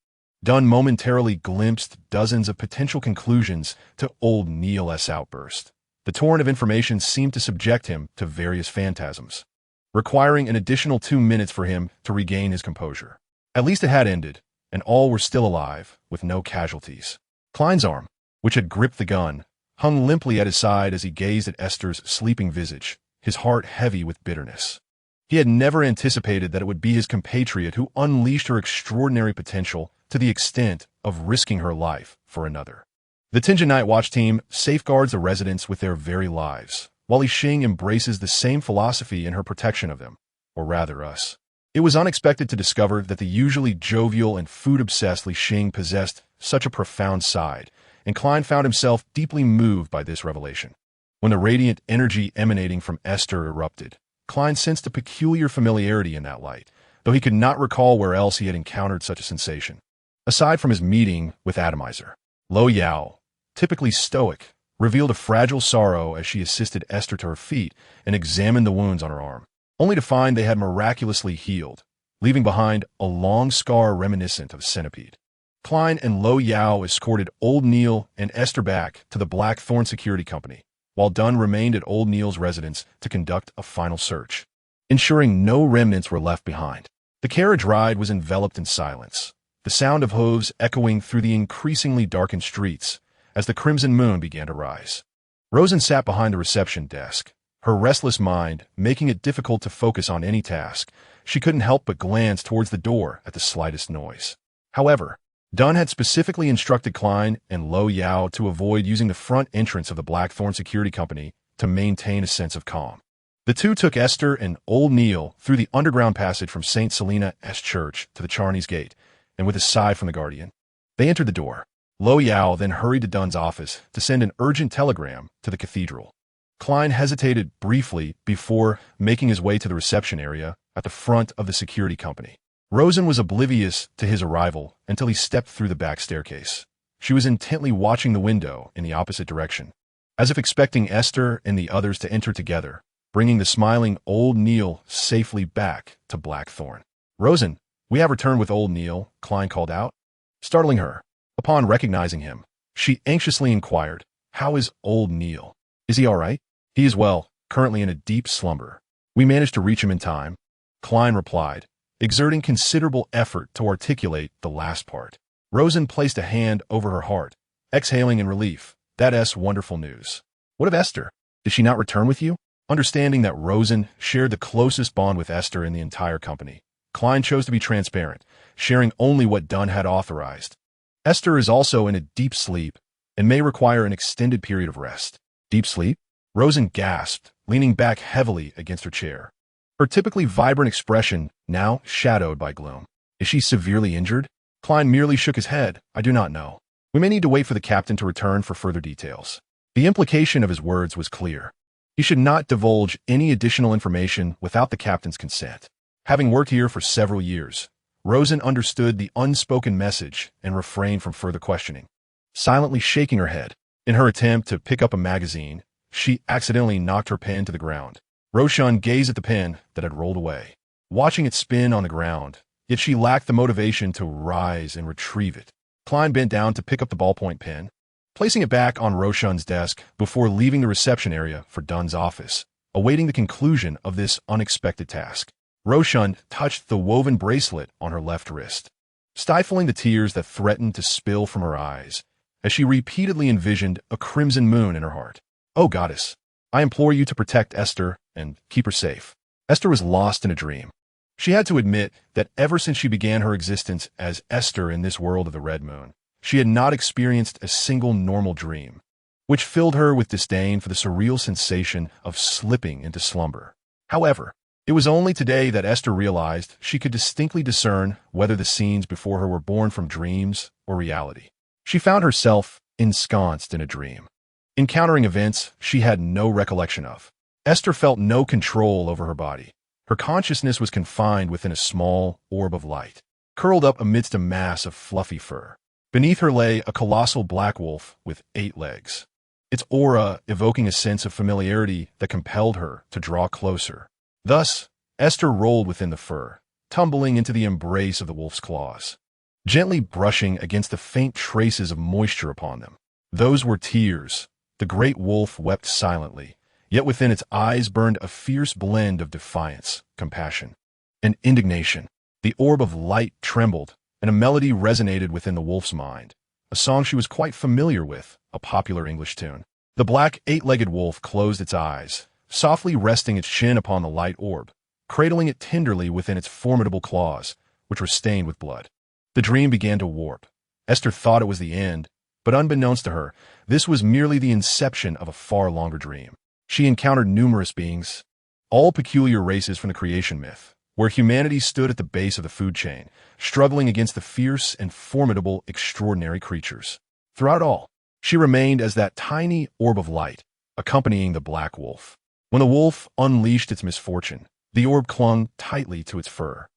[SPEAKER 1] Dunn momentarily glimpsed dozens of potential conclusions to old Neil's outburst. The torrent of information seemed to subject him to various phantasms, requiring an additional 2 minutes for him to regain his composure. At least it had ended, and all were still alive, with no casualties. Klein's arm, which had gripped the gun, hung limply at his side as he gazed at Esther's sleeping visage, his heart heavy with bitterness. He had never anticipated that it would be his compatriot who unleashed her extraordinary potential to the extent of risking her life for another. The Tianjin Nightwatch team safeguards the residents with their very lives, while Xing embraces the same philosophy in her protection of them, or rather us. It was unexpected to discover that the usually jovial and food-obsessed Xing possessed such a profound side, and Klein found himself deeply moved by this revelation. When the radiant energy emanating from Esther erupted, Klein sensed a peculiar familiarity in that light, though he could not recall where else he had encountered such a sensation. Aside from his meeting with Atomizer, Lo Yao, typically stoic, revealed a fragile sorrow as she assisted Esther to her feet and examined the wounds on her arm, only to find they had miraculously healed, leaving behind a long scar reminiscent of a centipede. Klein and Lo Yao escorted old Neil and Esther back to the Blackthorn Security Company, while Dunn remained at old Neil's residence to conduct a final search, ensuring no remnants were left behind. The carriage ride was enveloped in silence, the sound of hooves echoing through the increasingly darkened streets as the crimson moon began to rise. Rosen sat behind the reception desk, her restless mind making it difficult to focus on any task. She couldn't help but glance towards the door at the slightest noise. However, Dunn had specifically instructed Klein and Lo Yao to avoid using the front entrance of the Blackthorn Security Company to maintain a sense of calm. The two took Esther and old Neil through the underground passage from St. Selena's Church to the Chanis Gate, and with a sigh from the guardian, they entered the door. Lo Yao then hurried to Dunn's office to send an urgent telegram to the cathedral. Klein hesitated briefly before making his way to the reception area at the front of the security company. Rosen was oblivious to his arrival until he stepped through the back staircase. She was intently watching the window in the opposite direction, as if expecting Esther and the others to enter together, bringing the smiling old Neil safely back to Blackthorn. "Rosen, we have returned with old Neil," Klein called out, startling her. Upon recognizing him, she anxiously inquired, "How is old Neil? Is he all right?" "He is well, currently in a deep slumber. We managed to reach him in time," Klein replied, exerting considerable effort to articulate the last part. Rosen placed a hand over her heart, exhaling in relief. "That's wonderful news. What of Esther? Did she not return with you?" Understanding that Rosen shared the closest bond with Esther in the entire company, Klein chose to be transparent, sharing only what Dunn had authorized. "Esther is also in a deep sleep and may require an extended period of rest." "Deep sleep?" Rosen gasped, leaning back heavily against her chair, her typically vibrant expression now shadowed by gloom. "Is she severely injured?" Klein merely shook his head. "I do not know. We may need to wait for the captain to return for further details." The implication of his words was clear. He should not divulge any additional information without the captain's consent. Having worked here for several years, Rosen understood the unspoken message and refrained from further questioning. Silently shaking her head, in her attempt to pick up a magazine, she accidentally knocked her pen to the ground. Roshan gazed at the pen that had rolled away, watching it spin on the ground, yet she lacked the motivation to rise and retrieve it. Klein bent down to pick up the ballpoint pen, placing it back on Roshan's desk before leaving the reception area for Dunn's office, awaiting the conclusion of this unexpected task. Roshan touched the woven bracelet on her left wrist, stifling the tears that threatened to spill from her eyes as she repeatedly envisioned a crimson moon in her heart. "Oh, goddess, I implore you to protect Esther and keep her safe." Esther was lost in a dream. She had to admit that ever since she began her existence as Aiste in this world of the Red Moon, she had not experienced a single normal dream, which filled her with disdain for the surreal sensation of slipping into slumber. However, it was only today that Aiste realized she could distinctly discern whether the scenes before her were born from dreams or reality. She found herself ensconced in a dream, encountering events she had no recollection of. Aiste felt no control over her body. Her consciousness was confined within a small orb of light, curled up amidst a mass of fluffy fur. Beneath her lay a colossal black wolf with 8 legs, its aura evoking a sense of familiarity that compelled her to draw closer. Thus, Aiste rolled within the fur, tumbling into the embrace of the wolf's claws, gently brushing against the faint traces of moisture upon them. Those were tears. The great wolf wept silently, yet within its eyes burned a fierce blend of defiance, compassion, and indignation. The orb of light trembled, and a melody resonated within the wolf's mind, a song she was quite familiar with, a popular English tune. The black 8-legged wolf closed its eyes, softly resting its chin upon the light orb, cradling it tenderly within its formidable claws, which were stained with blood. The dream began to warp. Aiste thought it was the end, but unbeknownst to her, this was merely the inception of a far longer dream. She encountered numerous beings, all peculiar races from the creation myth, where humanity stood at the base of the food chain, struggling against the fierce and formidable extraordinary creatures. Throughout all, she remained as that tiny orb of light, accompanying the black wolf. When the wolf unleashed its misfortune, the orb clung tightly to its fur,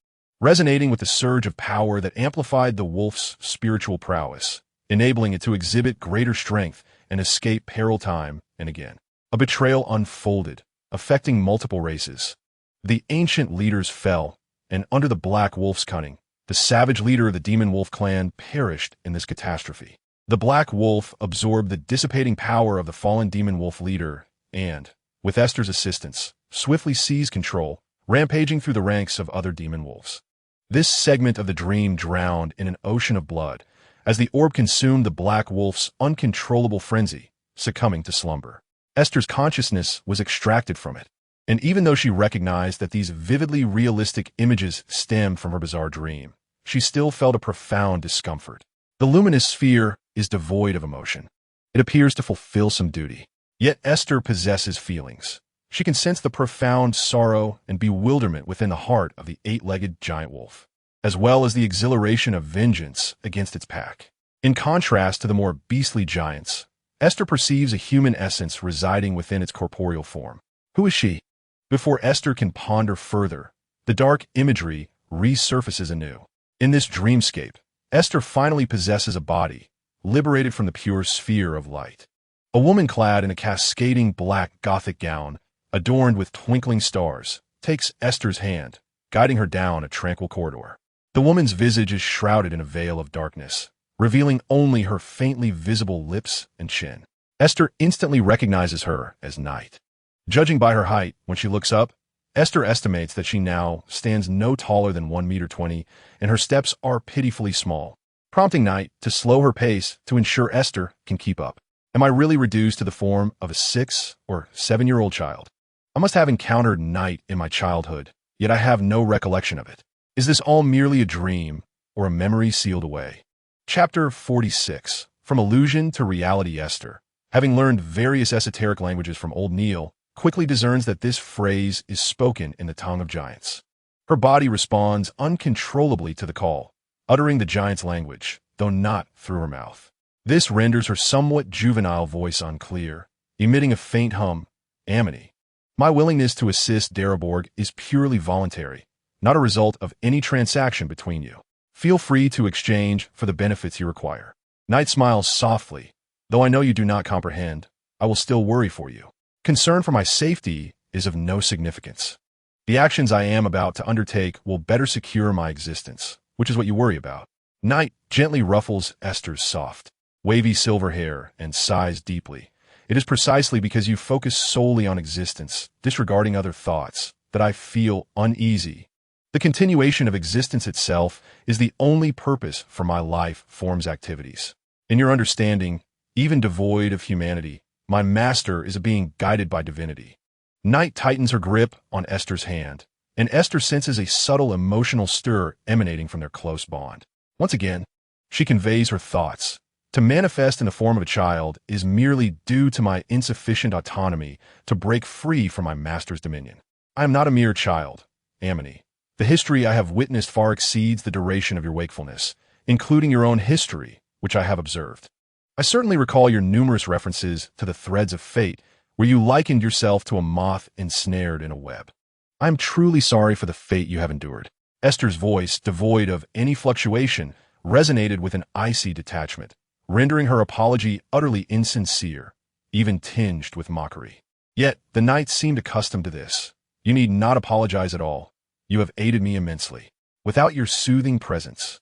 [SPEAKER 1] resonating with the surge of power that amplified the wolf's spiritual prowess, enabling it to exhibit greater strength and escape peril time and again. A betrayal unfolded, affecting multiple races. The ancient leaders fell, and under the black wolf's cunning, the savage leader of the demon wolf clan perished in this catastrophe. The black wolf absorbed the dissipating power of the fallen demon wolf leader and, with Aiste's assistance, swiftly seized control, rampaging through the ranks of other demon wolves. This segment of the dream drowned in an ocean of blood, as the orb consumed the black wolf's uncontrollable frenzy, succumbing to slumber. Aiste's consciousness was extracted from it, and even though she recognized that these vividly realistic images stemmed from her bizarre dream, she still felt a profound discomfort. The luminous sphere is devoid of emotion. It appears to fulfill some duty. Yet Aiste possesses feelings. She can sense the profound sorrow and bewilderment within the heart of the 8-legged giant wolf, as well as the exhilaration of vengeance against its pack. In contrast to the more beastly giants, Aiste perceives a human essence residing within its corporeal form. Who is she? Before Aiste can ponder further, the dark imagery resurfaces anew. In this dreamscape, Aiste finally possesses a body, liberated from the pure sphere of light. A woman clad in a cascading black Gothic gown, adorned with twinkling stars, takes Aiste's hand, guiding her down a tranquil corridor. The woman's visage is shrouded in a veil of darkness, revealing only her faintly visible lips and chin. Aiste instantly recognizes her as Night. Judging by her height, when she looks up, Aiste estimates that she now stands no taller than 1.20 meters, and her steps are pitifully small, prompting Night to slow her pace to ensure Aiste can keep up. Am I really reduced to the form of a 6 or 7-year-old child? I must have encountered Night in my childhood, yet I have no recollection of it. Is this all merely a dream, or a memory sealed away? Chapter 46. From Illusion to Reality. Aiste, having learned various esoteric languages from Old Neil, quickly discerns that this phrase is spoken in the tongue of giants. Her body responds uncontrollably to the call, uttering the giant's language, though not through her mouth. This renders her somewhat juvenile voice unclear, emitting a faint hum, Amity. My willingness to assist Daraborg is purely voluntary, not a result of any transaction between you. Feel free to exchange for the benefits you require. Night smiles softly. Though I know you do not comprehend, I will still worry for you. Concern for my safety is of no significance. The actions I am about to undertake will better secure my existence, which is what you worry about. Night gently ruffles Aiste's soft, wavy silver hair and sighs deeply. It is precisely because you focus solely on existence, disregarding other thoughts, that I feel uneasy. The continuation of existence itself is the only purpose for my life form's activities. In your understanding, even devoid of humanity, my master is a being guided by divinity. Night tightens her grip on Aiste's hand, and Esther senses a subtle emotional stir emanating from their close bond. Once again, she conveys her thoughts. To manifest in the form of a child is merely due to my insufficient autonomy to break free from my master's dominion. I am not a mere child, Amini. The history I have witnessed far exceeds the duration of your wakefulness, including your own history, which I have observed. I certainly recall your numerous references to the threads of fate, where you likened yourself to a moth ensnared in a web. I am truly sorry for the fate you have endured. Esther's voice, devoid of any fluctuation, resonated with an icy detachment, rendering her apology utterly insincere, even tinged with mockery. Yet, the knight seemed accustomed to this. You need not apologize at all. You have aided me immensely. Without your soothing presence,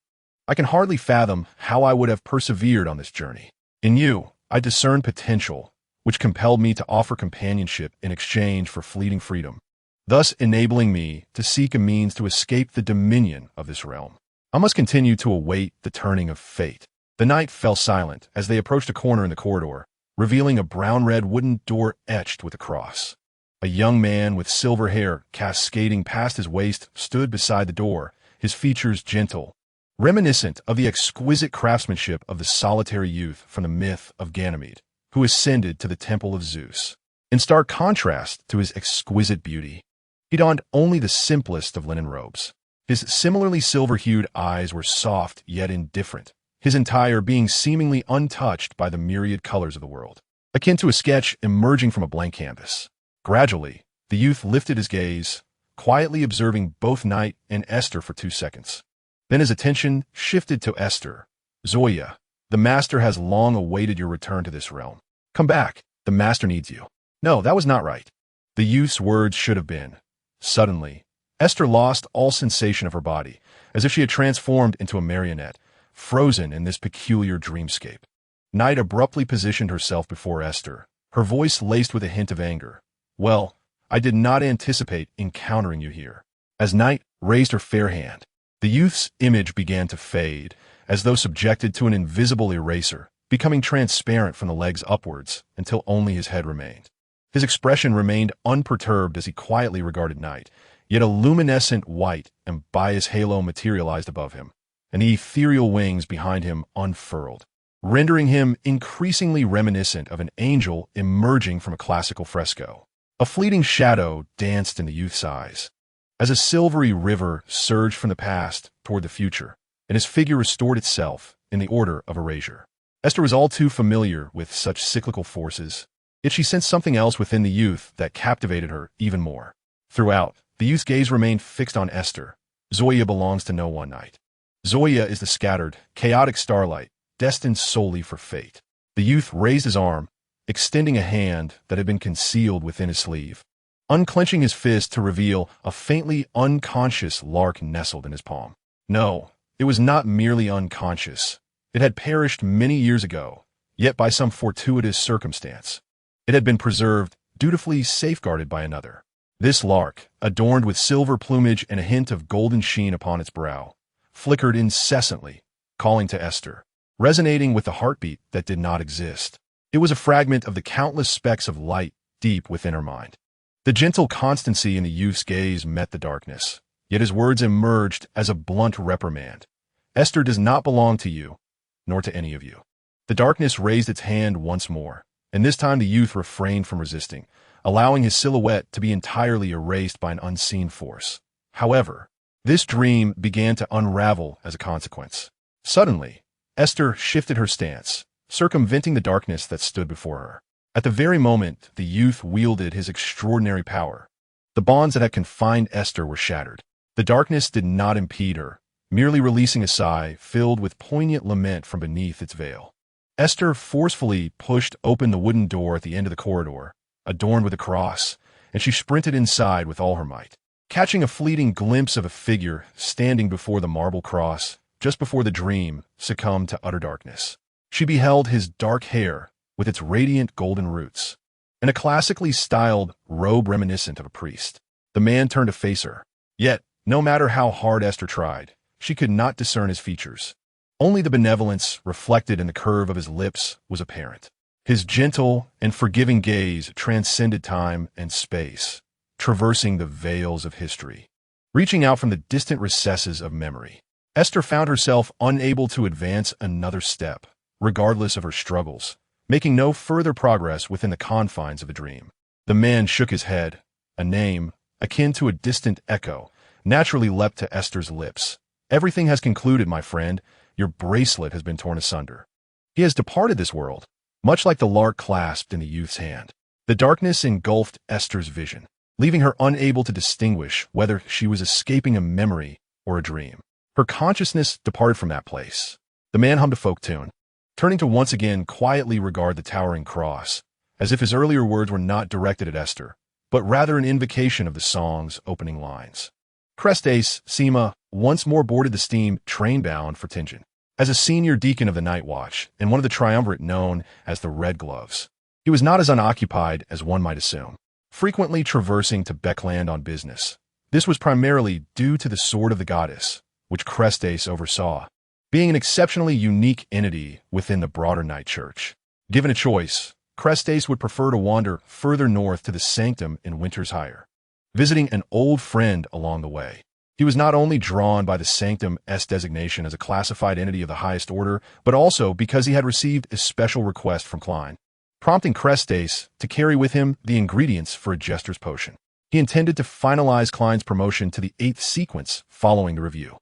[SPEAKER 1] I can hardly fathom how I would have persevered on this journey. In you, I discerned potential, which compelled me to offer companionship in exchange for fleeting freedom, thus enabling me to seek a means to escape the dominion of this realm. I must continue to await the turning of fate. The knight fell silent as they approached a corner in the corridor, revealing a brown-red wooden door etched with a cross. A young man with silver hair cascading past his waist stood beside the door, his features gentle, reminiscent of the exquisite craftsmanship of the solitary youth from the myth of Ganymede, who ascended to the temple of Zeus. In stark contrast to his exquisite beauty, he donned only the simplest of linen robes. His similarly silver-hued eyes were soft yet indifferent, his entire being seemingly untouched by the myriad colors of the world, akin to a sketch emerging from a blank canvas. Gradually, the youth lifted his gaze, quietly observing both Knight and Esther for 2 seconds. Then his attention shifted to Esther. Zoya, the master has long awaited your return to this realm. Come back, the master needs you. No, that was not right. The youth's words should have been. Suddenly, Esther lost all sensation of her body, as if she had transformed into a marionette, frozen in this peculiar dreamscape. Knight abruptly positioned herself before Esther, her voice laced with a hint of anger. Well, I did not anticipate encountering you here. As Knight raised her fair hand, the youth's image began to fade, as though subjected to an invisible eraser, becoming transparent from the legs upwards until only his head remained. His expression remained unperturbed as he quietly regarded Knight, yet a luminescent white and bias halo materialized above him, and the ethereal wings behind him unfurled, rendering him increasingly reminiscent of an angel emerging from a classical fresco. A fleeting shadow danced in the youth's eyes, as a silvery river surged from the past toward the future, and his figure restored itself in the order of erasure. Esther was all too familiar with such cyclical forces, yet she sensed something else within the youth that captivated her even more. Throughout, the youth's gaze remained fixed on Esther. Zoya belongs to no one, Knight. Zoya is the scattered, chaotic starlight, destined solely for fate. The youth raised his arm, extending a hand that had been concealed within his sleeve, unclenching his fist to reveal a faintly unconscious lark nestled in his palm. No, it was not merely unconscious. It had perished many years ago, yet by some fortuitous circumstance, it had been preserved, dutifully safeguarded by another. This lark, adorned with silver plumage and a hint of golden sheen upon its brow, flickered incessantly, calling to Esther, resonating with the heartbeat that did not exist. It was a fragment of the countless specks of light deep within her mind. The gentle constancy in the youth's gaze met the darkness, yet his words emerged as a blunt reprimand. Esther does not belong to you, nor to any of you. The darkness raised its hand once more, and this time the youth refrained from resisting, allowing his silhouette to be entirely erased by an unseen force. However, this dream began to unravel as a consequence. Suddenly, Esther shifted her stance, circumventing the darkness that stood before her. At the very moment the youth wielded his extraordinary power, the bonds that had confined Esther were shattered. The darkness did not impede her, merely releasing a sigh filled with poignant lament from beneath its veil. Esther forcefully pushed open the wooden door at the end of the corridor, adorned with a cross, and she sprinted inside with all her might. Catching a fleeting glimpse of a figure standing before the marble cross, just before the dream succumbed to utter darkness, she beheld his dark hair with its radiant golden roots, and a classically styled robe reminiscent of a priest. The man turned to face her, yet, no matter how hard Esther tried, she could not discern his features. Only the benevolence reflected in the curve of his lips was apparent. His gentle and forgiving gaze transcended time and space, traversing the veils of history. reaching out from the distant recesses of memory. Esther found herself unable to advance another step, regardless of her struggles, making no further progress within the confines of a dream. The man shook his head. A name, akin to a distant echo, naturally leapt to Esther's lips. Everything has concluded, my friend. Your bracelet has been torn asunder. He has departed this world, much like the lark clasped in the youth's hand. The darkness engulfed Esther's vision, leaving her unable to distinguish whether she was escaping a memory or a dream. Her consciousness departed from that place. The man hummed a folk tune, turning to once again quietly regard the towering cross, as if his earlier words were not directed at Esther, but rather an invocation of the song's opening lines. Aiste, Sema, once more boarded the steam train bound for Tingen. As a senior deacon of the Nightwatch and one of the triumvirate known as the Red Gloves, he was not as unoccupied as one might assume, frequently traversing to Beckland on business. This was primarily due to the Sword of the Goddess, which Aiste oversaw, being an exceptionally unique entity within the broader Night Church. Given a choice, Aiste would prefer to wander further north to the Sanctum in Winter's Hire, visiting an old friend along the way. He was not only drawn by the Sanctum's designation as a classified entity of the highest order, but also because he had received a special request from Klein, prompting Aiste to carry with him the ingredients for a Jester's potion. He intended to finalize Klein's promotion to the 8th sequence following the review.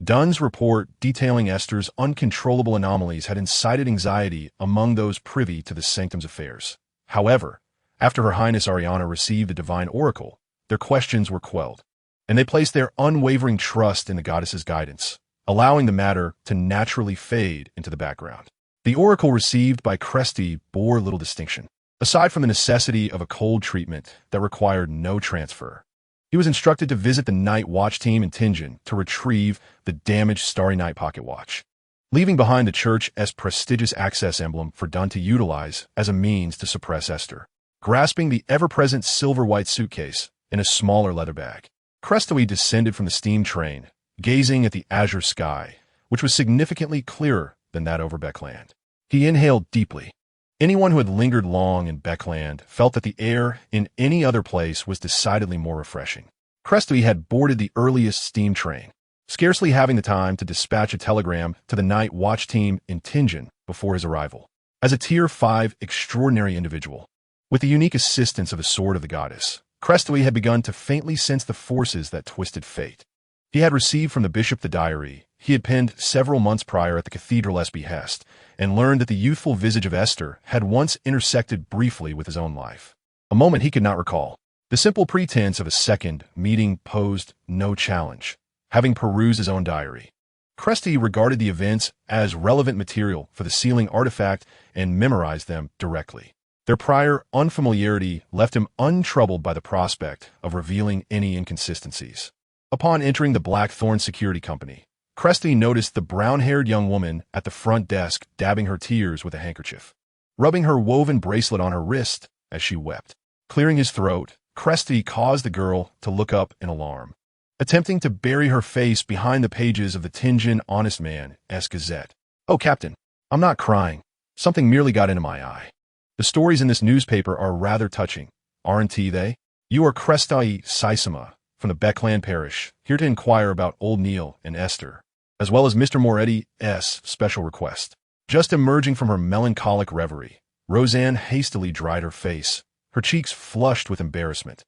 [SPEAKER 1] Dunn's report detailing Esther's uncontrollable anomalies had incited anxiety among those privy to the Sanctum's affairs. However, after Her Highness Ariana received the divine oracle, their questions were quelled, and they placed their unwavering trust in the goddess's guidance, allowing the matter to naturally fade into the background. The oracle received by Aiste bore little distinction, aside from the necessity of a cold treatment that required no transfer. He was instructed to visit the Nightwatch team in Tingen to retrieve the damaged Starry Night pocket watch, leaving behind the church's prestigious access emblem for Dunn to utilize as a means to suppress Esther. Grasping the ever-present silver-white suitcase in a smaller leather bag, Aiste descended from the steam train, gazing at the azure sky, which was significantly clearer than that over Beckland. He inhaled deeply. Anyone who had lingered long in Beckland felt that the air in any other place was decidedly more refreshing. Aiste had boarded the earliest steam train, scarcely having the time to dispatch a telegram to the Night Watch team in Tingen before his arrival. As a Tier 5 extraordinary individual, with the unique assistance of the Sword of the Goddess, Aiste had begun to faintly sense the forces that twisted fate. He had received from the bishop the diary he had penned several months prior at the cathedral's behest, and learned that the youthful visage of Esther had once intersected briefly with his own life. A moment he could not recall. The simple pretense of a second meeting posed no challenge. Having perused his own diary, Aiste regarded the events as relevant material for the sealing artifact and memorized them directly. Their prior unfamiliarity left him untroubled by the prospect of revealing any inconsistencies. Upon entering the Blackthorn Security Company, Aiste noticed the brown-haired young woman at the front desk dabbing her tears with a handkerchief, rubbing her woven bracelet on her wrist as she wept. Clearing his throat, Aiste caused the girl to look up in alarm, attempting to bury her face behind the pages of the Tingen Honest Man's Gazette. "Oh, Captain, I'm not crying. Something merely got into my eye. The stories in this newspaper are rather touching, aren't they? You are Aiste Saisama from the Beckland Parish, here to inquire about old Neil and Esther, as well as Mr. Moretti's special request." Just emerging from her melancholic reverie, Roseanne hastily dried her face, her cheeks flushed with embarrassment,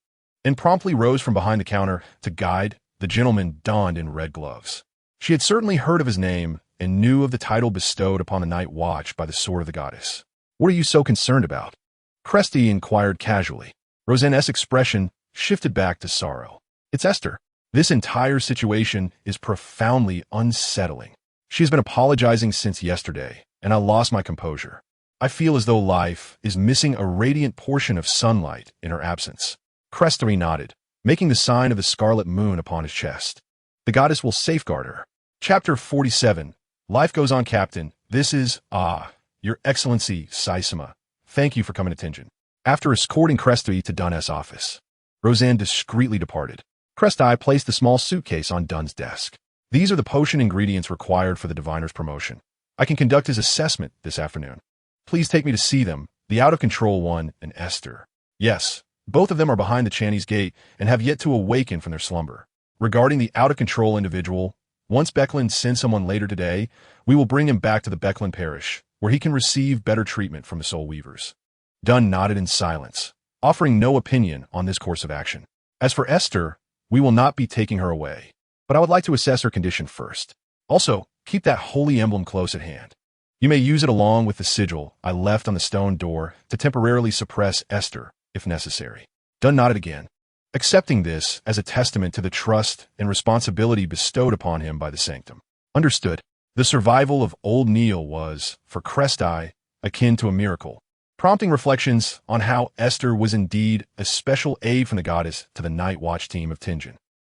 [SPEAKER 1] and promptly rose from behind the counter to guide the gentleman donned in red gloves. She had certainly heard of his name and knew of the title bestowed upon the Night Watch by the Sword of the Goddess. "What are you so concerned about?" Aiste inquired casually. Roseanne's expression shifted back to sorrow. "It's Esther. This entire situation is profoundly unsettling. She has been apologizing since yesterday, and I lost my composure. I feel as though life is missing a radiant portion of sunlight in her absence." Aiste nodded, making the sign of the scarlet moon upon his chest. "The goddess will safeguard her." Chapter 47. Life Goes On, Captain. This is, Your Excellency, Saisama. Thank you for coming to Tingen. After escorting Aiste to Dunn's office, Roseanne discreetly departed. Aiste placed the small suitcase on Dunn's desk. "These are the potion ingredients required for the diviner's promotion. I can conduct his assessment this afternoon. Please take me to see them, the out-of-control one and Esther." "Yes, both of them are behind the Chanis Gate and have yet to awaken from their slumber." Regarding the out-of-control individual, once Becklin sends someone later today, we will bring him back to the Becklin parish, where he can receive better treatment from the Soul Weavers. Dunn nodded in silence, offering no opinion on this course of action. As for Aiste, we will not be taking her away, but I would like to assess her condition first. Also, keep that holy emblem close at hand. You may use it along with the sigil I left on the stone door to temporarily suppress Aiste, if necessary. Dunn nodded again, accepting this as a testament to the trust and responsibility bestowed upon him by the sanctum. Understood. The survival of old Neil was, for Crestai, akin to a miracle, prompting reflections on how Aiste was indeed a special aid from the goddess to the Nightwatch team of Tingen.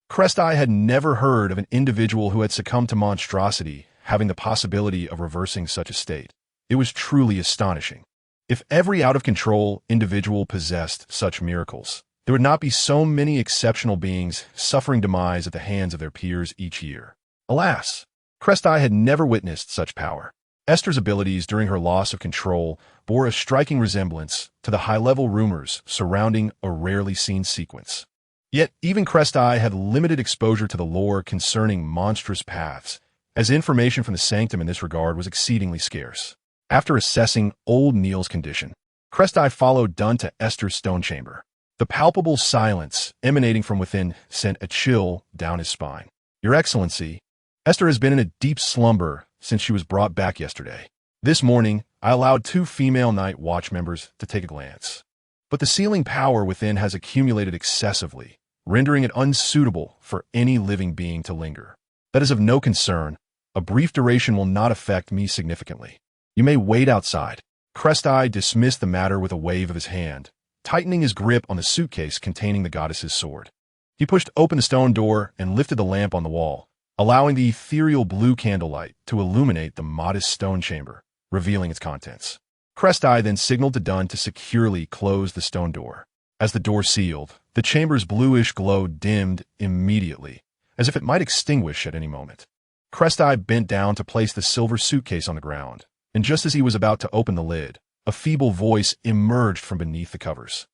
[SPEAKER 1] Crestai had never heard of an individual who had succumbed to monstrosity having the possibility of reversing such a state. It was truly astonishing. If every out-of-control individual possessed such miracles, there would not be so many exceptional beings suffering demise at the hands of their peers each year. Alas, Crestai had never witnessed such power. Aiste's abilities during her loss of control bore a striking resemblance to the high-level rumors surrounding a rarely seen sequence. Yet even Crestai had limited exposure to the lore concerning monstrous paths, as information from the sanctum in this regard was exceedingly scarce. After assessing old Neil's condition, Crestai followed Dunn to Aiste's stone chamber. The palpable silence emanating from within sent a chill down his spine. Your Excellency, Aiste has been in a deep slumber since she was brought back yesterday. This morning, I allowed 2 female Night Watch members to take a glance. But the sealing power within has accumulated excessively, rendering it unsuitable for any living being to linger. That is of no concern. A brief duration will not affect me significantly. You may wait outside. Crestai dismissed the matter with a wave of his hand, tightening his grip on the suitcase containing the goddess's sword. He pushed open the stone door and lifted the lamp on the wall, allowing the ethereal blue candlelight to illuminate the modest stone chamber, revealing its contents. Crestai then signaled to Dunn to securely close the stone door. As the door sealed, the chamber's bluish glow dimmed immediately, as if it might extinguish at any moment. Crestai bent down to place the silver suitcase on the ground, and just as he was about to open the lid, a feeble voice emerged from beneath the covers.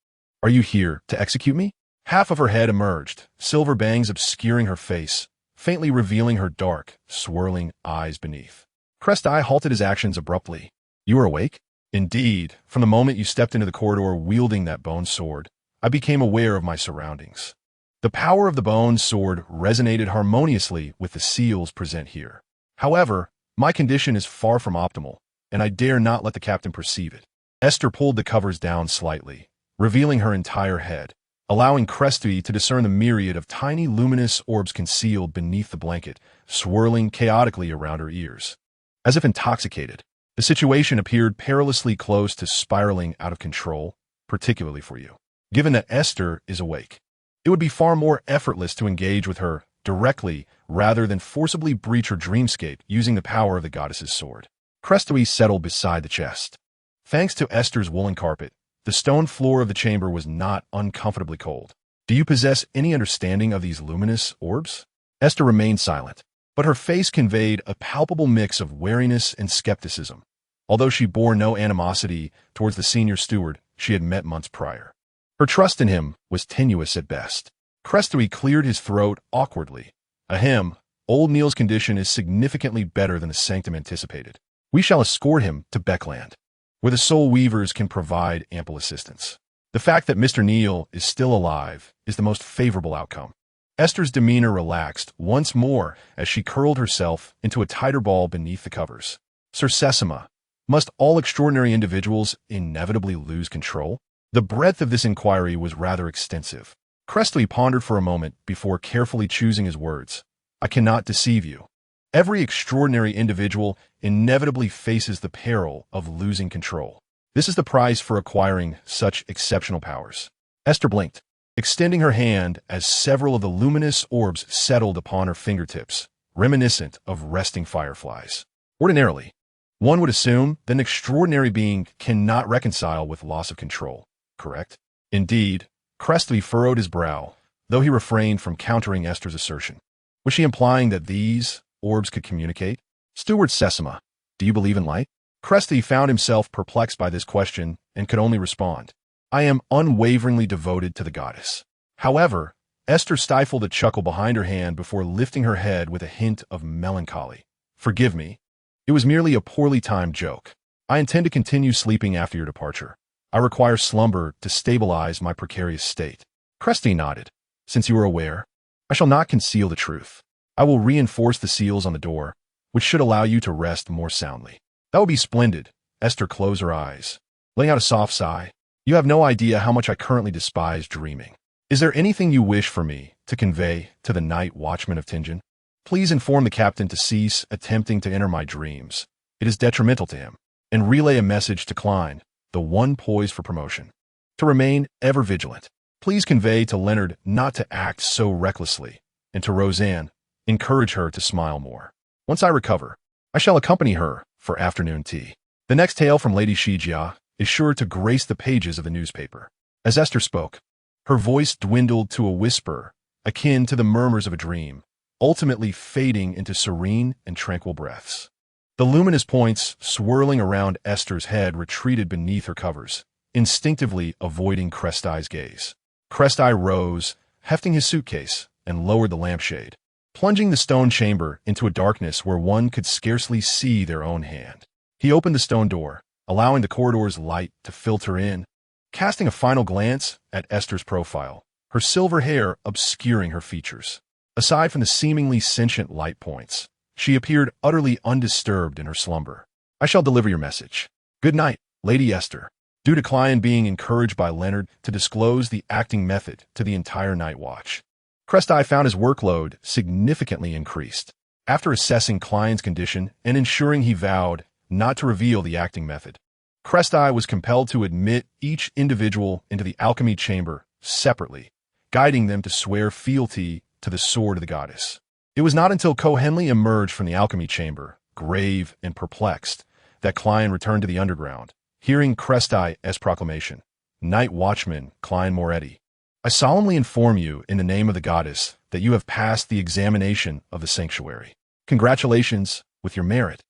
[SPEAKER 1] Are you here to execute me? Half of her head emerged, silver bangs obscuring her face, faintly revealing her dark, swirling eyes beneath. Crestai halted his actions abruptly. You are awake? Indeed, from the moment you stepped into the corridor wielding that bone sword, I became aware of my surroundings. The power of the bone sword resonated harmoniously with the seals present here. However, my condition is far from optimal, and I dare not let the captain perceive it. Aiste pulled the covers down slightly, revealing her entire head, allowing Crestai to discern the myriad of tiny luminous orbs concealed beneath the blanket, swirling chaotically around her ears. As if intoxicated, the situation appeared perilously close to spiraling out of control, particularly for you. Given that Aiste is awake, it would be far more effortless to engage with her directly rather than forcibly breach her dreamscape using the power of the goddess's sword. Crestai settled beside the chest. Thanks to Aiste's woolen carpet, the stone floor of the chamber was not uncomfortably cold. Do you possess any understanding of these luminous orbs? Aiste remained silent, but her face conveyed a palpable mix of wariness and skepticism, although she bore no animosity towards the senior steward she had met months prior. Her trust in him was tenuous at best. Crestai cleared his throat awkwardly. Ahem, old Neil's condition is significantly better than the sanctum anticipated. We shall escort him to Beckland, where the Soul Weavers can provide ample assistance. The fact that Mr. Neil is still alive is the most favorable outcome. Aiste's demeanor relaxed once more as she curled herself into a tighter ball beneath the covers. Sir Sessima, must all extraordinary individuals inevitably lose control? The breadth of this inquiry was rather extensive. Crestai pondered for a moment before carefully choosing his words. I cannot deceive you. Every extraordinary individual inevitably faces the peril of losing control. This is the price for acquiring such exceptional powers. Aiste blinked, extending her hand as several of the luminous orbs settled upon her fingertips, reminiscent of resting fireflies. Ordinarily, one would assume that an extraordinary being cannot reconcile with loss of control, correct? Indeed, Crestai furrowed his brow, though he refrained from countering Aiste's assertion. Was she implying that these orbs could communicate? Steward Sessima, do you believe in light? Crestai found himself perplexed by this question and could only respond. I am unwaveringly devoted to the goddess. However, Esther stifled a chuckle behind her hand before lifting her head with a hint of melancholy. Forgive me. It was merely a poorly timed joke. I intend to continue sleeping after your departure. I require slumber to stabilize my precarious state. Cresty nodded. Since you are aware, I shall not conceal the truth. I will reinforce the seals on the door, which should allow you to rest more soundly. That would be splendid. Esther closed her eyes, letting out a soft sigh. You have no idea how much I currently despise dreaming. Is there anything you wish for me to convey to the night watchman of Tingen? Please inform the captain to cease attempting to enter my dreams. It is detrimental to him. And relay a message to Klein, the one poised for promotion, to remain ever vigilant. Please convey to Leonard not to act so recklessly, and to Roseanne, encourage her to smile more. Once I recover, I shall accompany her for afternoon tea. The next tale from Lady Shijia is sure to grace the pages of the newspaper. As Esther spoke, her voice dwindled to a whisper, akin to the murmurs of a dream, ultimately fading into serene and tranquil breaths. The luminous points swirling around Esther's head retreated beneath her covers, instinctively avoiding Cressy's gaze. Cresty rose, hefting his suitcase, and lowered the lampshade, plunging the stone chamber into a darkness where one could scarcely see their own hand. He opened the stone door, allowing the corridor's light to filter in, casting a final glance at Esther's profile, her silver hair obscuring her features. Aside from the seemingly sentient light points, she appeared utterly undisturbed in her slumber. I shall deliver your message. Good night, Lady Esther. Due to Klein being encouraged by Leonard to disclose the acting method to the entire Nightwatch, Cresty found his workload significantly increased. After assessing Klein's condition and ensuring he vowed not to reveal the acting method, Cresty was compelled to admit each individual into the alchemy chamber separately, guiding them to swear fealty to the sword of the goddess. It was not until Henley emerged from the alchemy chamber, grave and perplexed, that Klein returned to the underground, hearing Cresty's proclamation. Night Watchman Klein Moretti, I solemnly inform you in the name of the goddess that you have passed the examination of the sanctuary. Congratulations with your merit.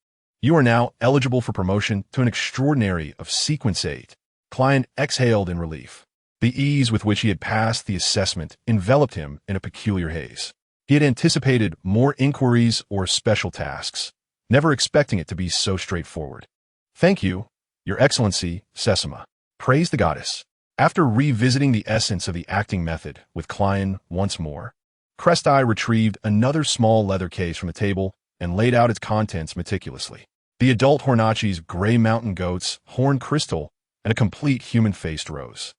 [SPEAKER 1] You are now eligible for promotion to an extraordinary of Sequence 8. Klein exhaled in relief. The ease with which he had passed the assessment enveloped him in a peculiar haze. He had anticipated more inquiries or special tasks, never expecting it to be so straightforward. Thank you, Your Excellency, Sesama. Praise the goddess. After revisiting the essence of the acting method with Klein once more, Cresty retrieved another small leather case from the table and laid out its contents meticulously. The adult Hornachi's gray mountain goats, horn crystal, and a complete human-faced rose.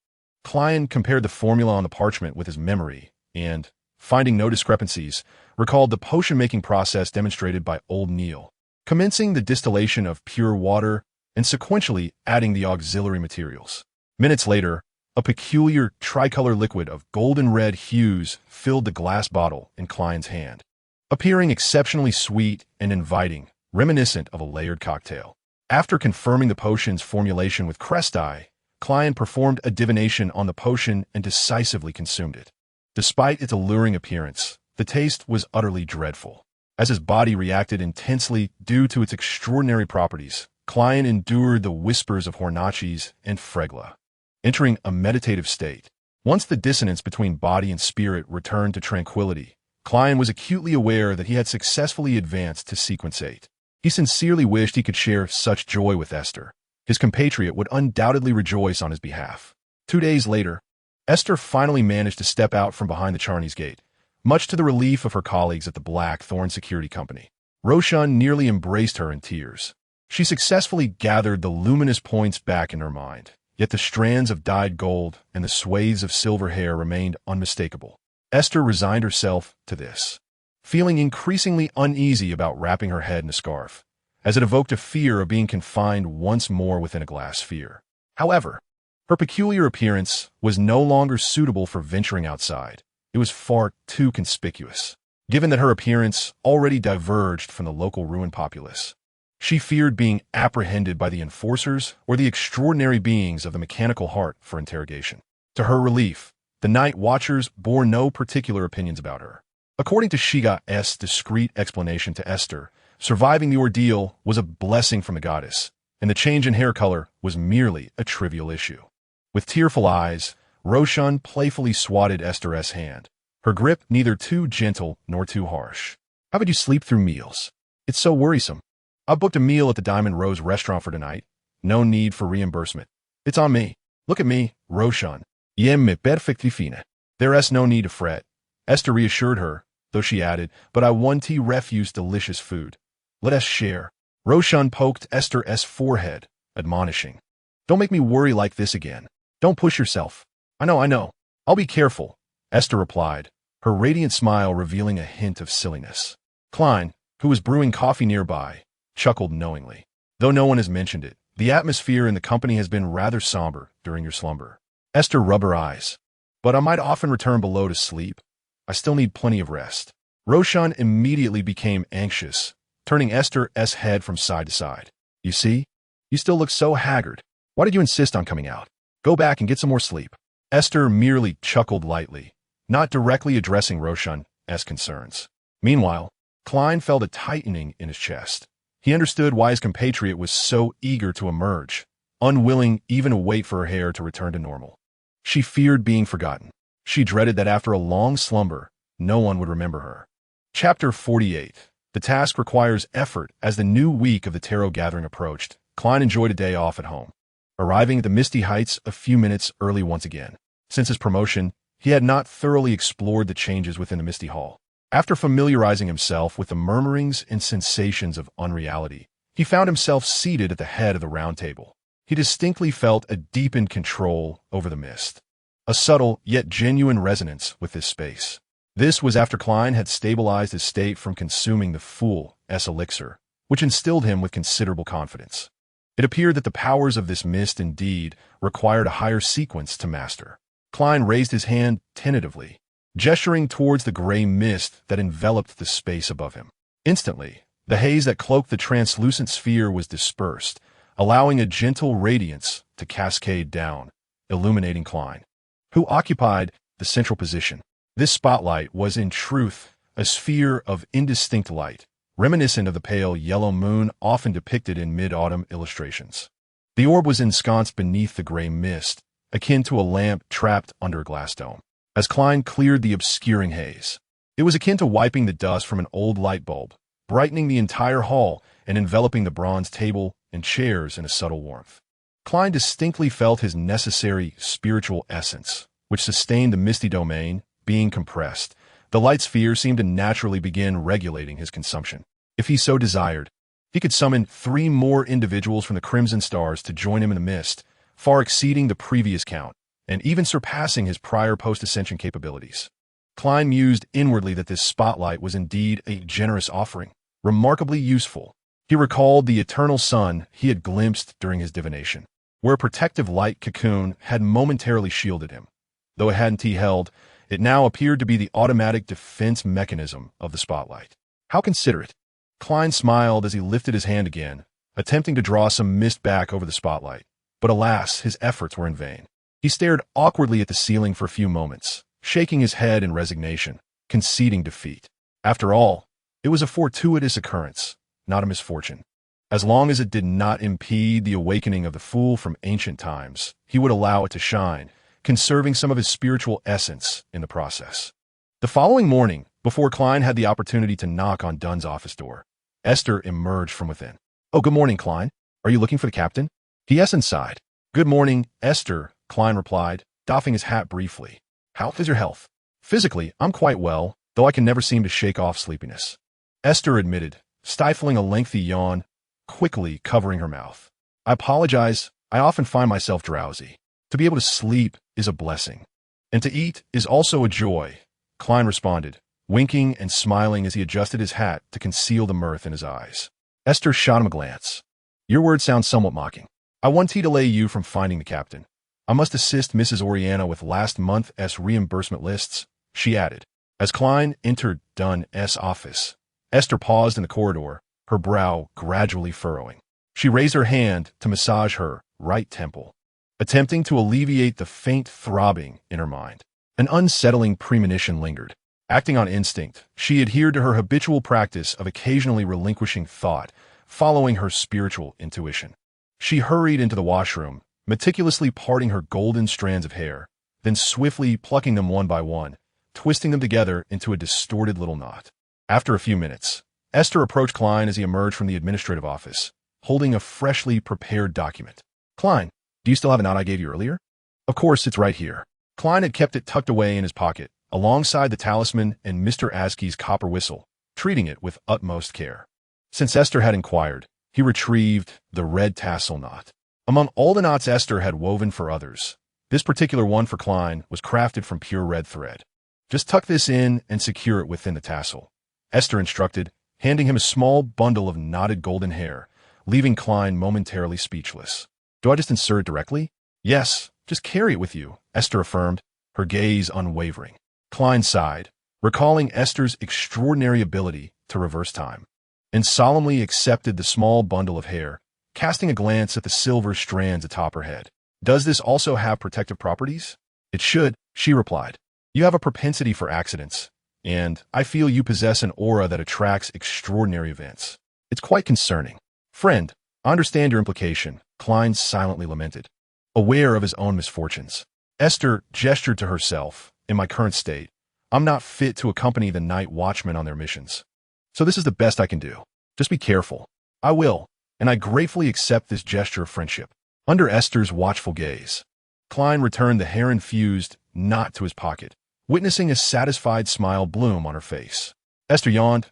[SPEAKER 1] Klein compared the formula on the parchment with his memory and, finding no discrepancies, recalled the potion-making process demonstrated by Old Neil, commencing the distillation of pure water and sequentially adding the auxiliary materials. Minutes later, a peculiar tricolor liquid of golden-red hues filled the glass bottle in Klein's hand, appearing exceptionally sweet and inviting, reminiscent of a layered cocktail. After confirming the potion's formulation with Cresty, Klein performed a divination on the potion and decisively consumed it. Despite its alluring appearance, the taste was utterly dreadful. As his body reacted intensely due to its extraordinary properties, Klein endured the whispers of Hornachis and Fregla, entering a meditative state. Once the dissonance between body and spirit returned to tranquility, Klein was acutely aware that he had successfully advanced to Sequence 8. He sincerely wished he could share such joy with Esther. His compatriot would undoubtedly rejoice on his behalf. 2 days later, Esther finally managed to step out from behind the Chanis Gate, much to the relief of her colleagues at the Blackthorn Security Company. Roshan nearly embraced her in tears. She successfully gathered the luminous points back in her mind, yet the strands of dyed gold and the swathes of silver hair remained unmistakable. Esther resigned herself to this, feeling increasingly uneasy about wrapping her head in a scarf, as it evoked a fear of being confined once more within a glass sphere. However, her peculiar appearance was no longer suitable for venturing outside. It was far too conspicuous, given that her appearance already diverged from the local ruin populace. She feared being apprehended by the enforcers or the extraordinary beings of the mechanical heart for interrogation. To her relief, the Night Watchers bore no particular opinions about her. According to Shiga's discreet explanation to Esther, surviving the ordeal was a blessing from the goddess, and the change in hair color was merely a trivial issue. With tearful eyes, Roshan playfully swatted Esther's hand, her grip neither too gentle nor too harsh. How would you sleep through meals? It's so worrisome. I booked a meal at the Diamond Rose restaurant for tonight. No need for reimbursement. It's on me. Look at me, Roshan. Me perfectly fine. There's no need to fret. Aiste reassured her, though she added, but I want to refuse delicious food. Let us share. Roshan poked Aiste's forehead, admonishing. Don't make me worry like this again. Don't push yourself. I know. I'll be careful, Aiste replied, her radiant smile revealing a hint of silliness. Klein, who was brewing coffee nearby, chuckled knowingly. Though no one has mentioned it, the atmosphere in the company has been rather somber during your slumber. Aiste rubbed her eyes. But I might often return below to sleep. I still need plenty of rest. Roshan immediately became anxious, turning Aiste's head from side to side. You see? You still look so haggard. Why did you insist on coming out? Go back and get some more sleep. Aiste merely chuckled lightly, not directly addressing Roshan's concerns. Meanwhile, Klein felt a tightening in his chest. He understood why his compatriot was so eager to emerge, unwilling even to wait for her hair to return to normal. She feared being forgotten. She dreaded that after a long slumber, no one would remember her. Chapter 48. The task requires effort. As the new week of the tarot gathering approached, Klein enjoyed a day off at home, arriving at the Misty Heights a few minutes early once again. Since his promotion, he had not thoroughly explored the changes within the Misty Hall. After familiarizing himself with the murmurings and sensations of unreality, he found himself seated at the head of the round table. He distinctly felt a deepened control over the mist, a subtle yet genuine resonance with this space. This was after Klein had stabilized his state from consuming the Fool's elixir, which instilled him with considerable confidence. It appeared that the powers of this mist indeed required a higher sequence to master. Klein raised his hand tentatively, gesturing towards the gray mist that enveloped the space above him. Instantly, the haze that cloaked the translucent sphere was dispersed, allowing a gentle radiance to cascade down, illuminating Klein, who occupied the central position. This spotlight was in truth a sphere of indistinct light, reminiscent of the pale yellow moon often depicted in mid-autumn illustrations. The orb was ensconced beneath the gray mist, akin to a lamp trapped under a glass dome. As Klein cleared the obscuring haze, it was akin to wiping the dust from an old light bulb, brightening the entire hall and enveloping the bronze table and chairs in a subtle warmth. Klein distinctly felt his necessary spiritual essence, which sustained the misty domain, being compressed. The light sphere seemed to naturally begin regulating his consumption. If he so desired, he could summon 3 more individuals from the Crimson Stars to join him in the mist, far exceeding the previous count, and even surpassing his prior post-ascension capabilities. Klein mused inwardly that this spotlight was indeed a generous offering, remarkably useful. He recalled the eternal sun he had glimpsed during his divination, where a protective light cocoon had momentarily shielded him. Though it hadn't held, it now appeared to be the automatic defense mechanism of the spotlight. How considerate. Klein smiled as he lifted his hand again, attempting to draw some mist back over the spotlight. But alas, his efforts were in vain. He stared awkwardly at the ceiling for a few moments, shaking his head in resignation, conceding defeat. After all, it was a fortuitous occurrence, not a misfortune. As long as it did not impede the awakening of the Fool from ancient times, he would allow it to shine, conserving some of his spiritual essence in the process. The following morning, before Klein had the opportunity to knock on Dunn's office door, Aiste emerged from within. "Oh, good morning, Klein. Are you looking for the captain?" He sighed. "Good morning, Aiste," Klein replied, doffing his hat briefly. "How is your health?" "Physically, I'm quite well, though I can never seem to shake off sleepiness," Aiste admitted, stifling a lengthy yawn, quickly covering her mouth. "I apologize. I often find myself drowsy. To be able to sleep is a blessing. And to eat is also a joy," Klein responded, winking and smiling as he adjusted his hat to conceal the mirth in his eyes. Aiste shot him a glance. "Your words sound somewhat mocking. I want to delay you from finding the captain. I must assist Mrs. Oriana with last month's reimbursement lists," she added. As Klein entered Dunn's office, Aiste paused in the corridor, her brow gradually furrowing. She raised her hand to massage her right temple, attempting to alleviate the faint throbbing in her mind. An unsettling premonition lingered. Acting on instinct, she adhered to her habitual practice of occasionally relinquishing thought, following her spiritual intuition. She hurried into the washroom, meticulously parting her golden strands of hair, then swiftly plucking them one by one, twisting them together into a distorted little knot. After a few minutes, Esther approached Klein as he emerged from the administrative office, holding a freshly prepared document. "Klein, do you still have a knot I gave you earlier?" "Of course, it's right here." Klein had kept it tucked away in his pocket, alongside the talisman and Mr. Askey's copper whistle, treating it with utmost care. Since Esther had inquired, he retrieved the red tassel knot. Among all the knots Esther had woven for others, this particular one for Klein was crafted from pure red thread. "Just tuck this in and secure it within the tassel," Esther instructed, handing him a small bundle of knotted golden hair, leaving Klein momentarily speechless. "Do I just insert it directly?" "Yes, just carry it with you," Esther affirmed, her gaze unwavering. Klein sighed, recalling Esther's extraordinary ability to reverse time, and solemnly accepted the small bundle of hair, casting a glance at the silver strands atop her head. "Does this also have protective properties?" "It should," she replied. "You have a propensity for accidents, and I feel you possess an aura that attracts extraordinary events. It's quite concerning." "Friend, I understand your implication," Klein silently lamented, aware of his own misfortunes. Esther gestured to herself. "In my current state, I'm not fit to accompany the night watchmen on their missions. So this is the best I can do. Just be careful." "I will, and I gratefully accept this gesture of friendship." Under Esther's watchful gaze, Klein returned the hair-infused knot to his pocket, witnessing a satisfied smile bloom on her face. Esther yawned.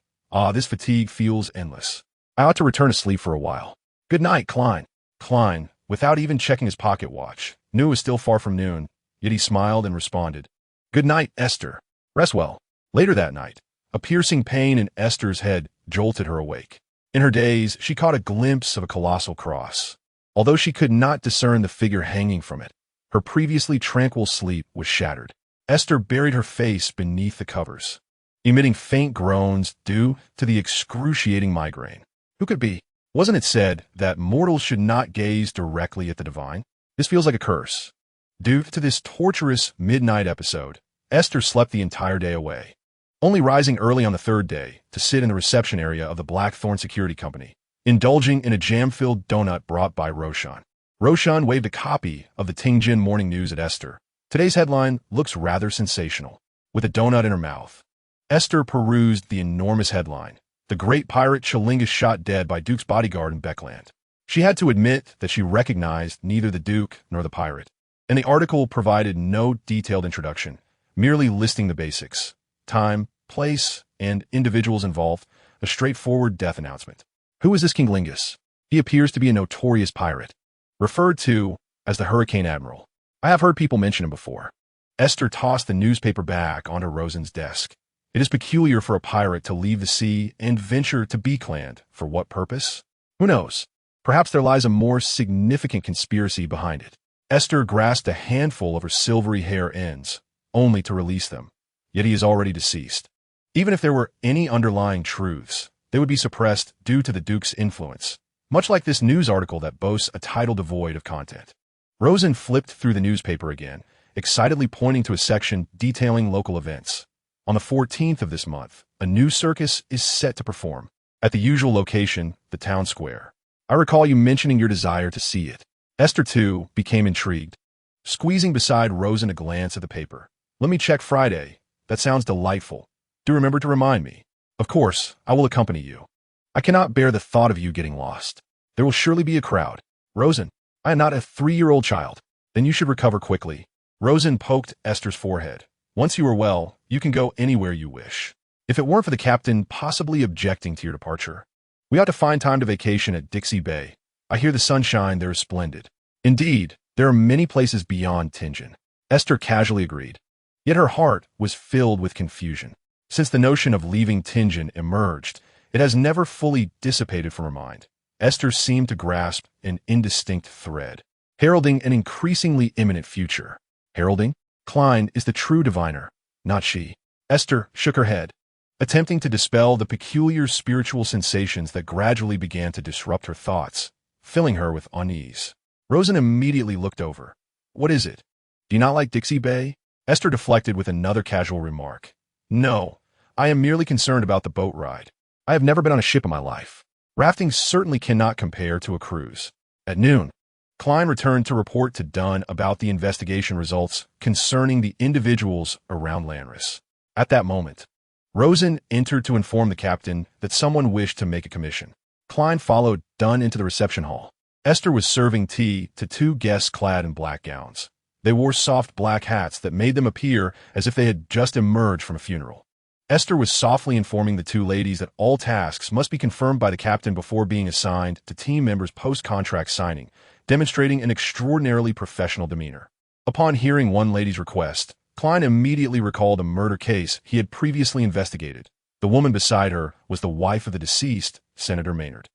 [SPEAKER 1] This fatigue feels endless. I ought to return to sleep for a while. Good night, Klein." Klein, without even checking his pocket watch, knew it was still far from noon, yet he smiled and responded, "Good night, Esther. Rest well." Later that night, a piercing pain in Esther's head jolted her awake. In her daze, she caught a glimpse of a colossal cross. Although she could not discern the figure hanging from it, her previously tranquil sleep was shattered. Esther buried her face beneath the covers, emitting faint groans due to the excruciating migraine. Who could be? Wasn't it said that mortals should not gaze directly at the divine? This feels like a curse. Due to this torturous midnight episode, Esther slept the entire day away, only rising early on the third day to sit in the reception area of the Blackthorn Security Company, indulging in a jam-filled donut brought by Roshan. Roshan waved a copy of the Tingjin Morning News at Esther. Today's headline looks rather sensational. With a donut in her mouth, Esther perused the enormous headline. The great pirate Chilingus shot dead by Duke's bodyguard in Beckland. She had to admit that she recognized neither the Duke nor the pirate, and the article provided no detailed introduction, merely listing the basics: time, place, and individuals involved, a straightforward death announcement. Who is this King Lingus? He appears to be a notorious pirate, referred to as the Hurricane Admiral. I have heard people mention him before. Esther tossed the newspaper back onto Rosen's desk. It is peculiar for a pirate to leave the sea and venture to Beakland. For what purpose? Who knows? Perhaps there lies a more significant conspiracy behind it. Esther grasped a handful of her silvery hair ends, only to release them. Yet he is already deceased. Even if there were any underlying truths, they would be suppressed due to the Duke's influence, much like this news article that boasts a title devoid of content. Rosen flipped through the newspaper again, excitedly pointing to a section detailing local events. On the 14th of this month, a new circus is set to perform at the usual location, the town square. I recall you mentioning your desire to see it. Esther, too, became intrigued, squeezing beside Rosen a glance at the paper. Let me check Friday. That sounds delightful. Do remember to remind me. Of course, I will accompany you. I cannot bear the thought of you getting lost. There will surely be a crowd. Rosen, I am not a 3-year-old child. Then you should recover quickly. Rosen poked Esther's forehead. Once you are well, you can go anywhere you wish. If it weren't for the captain possibly objecting to your departure, we ought to find time to vacation at Dixie Bay. I hear the sunshine there is splendid. Indeed, there are many places beyond Tingjin. Esther casually agreed. Yet her heart was filled with confusion. Since the notion of leaving Tingjin emerged, it has never fully dissipated from her mind. Esther seemed to grasp an indistinct thread, heralding an increasingly imminent future. Heralding? Klein is the true diviner, not she. Esther shook her head, attempting to dispel the peculiar spiritual sensations that gradually began to disrupt her thoughts, filling her with unease. Rosen immediately looked over. What is it? Do you not like Dixie Bay? Esther deflected with another casual remark. No, I am merely concerned about the boat ride. I have never been on a ship in my life. Rafting certainly cannot compare to a cruise. At noon, Klein returned to report to Dunn about the investigation results concerning the individuals around Lanris. At that moment, Rosen entered to inform the captain that someone wished to make a commission. Klein followed Dunn into the reception hall. Aiste was serving tea to two guests clad in black gowns. They wore soft black hats that made them appear as if they had just emerged from a funeral. Aiste was softly informing the two ladies that all tasks must be confirmed by the captain before being assigned to team members post-contract signing, demonstrating an extraordinarily professional demeanor. Upon hearing one lady's request, Klein immediately recalled a murder case he had previously investigated. The woman beside her was the wife of the deceased, Senator Maynard.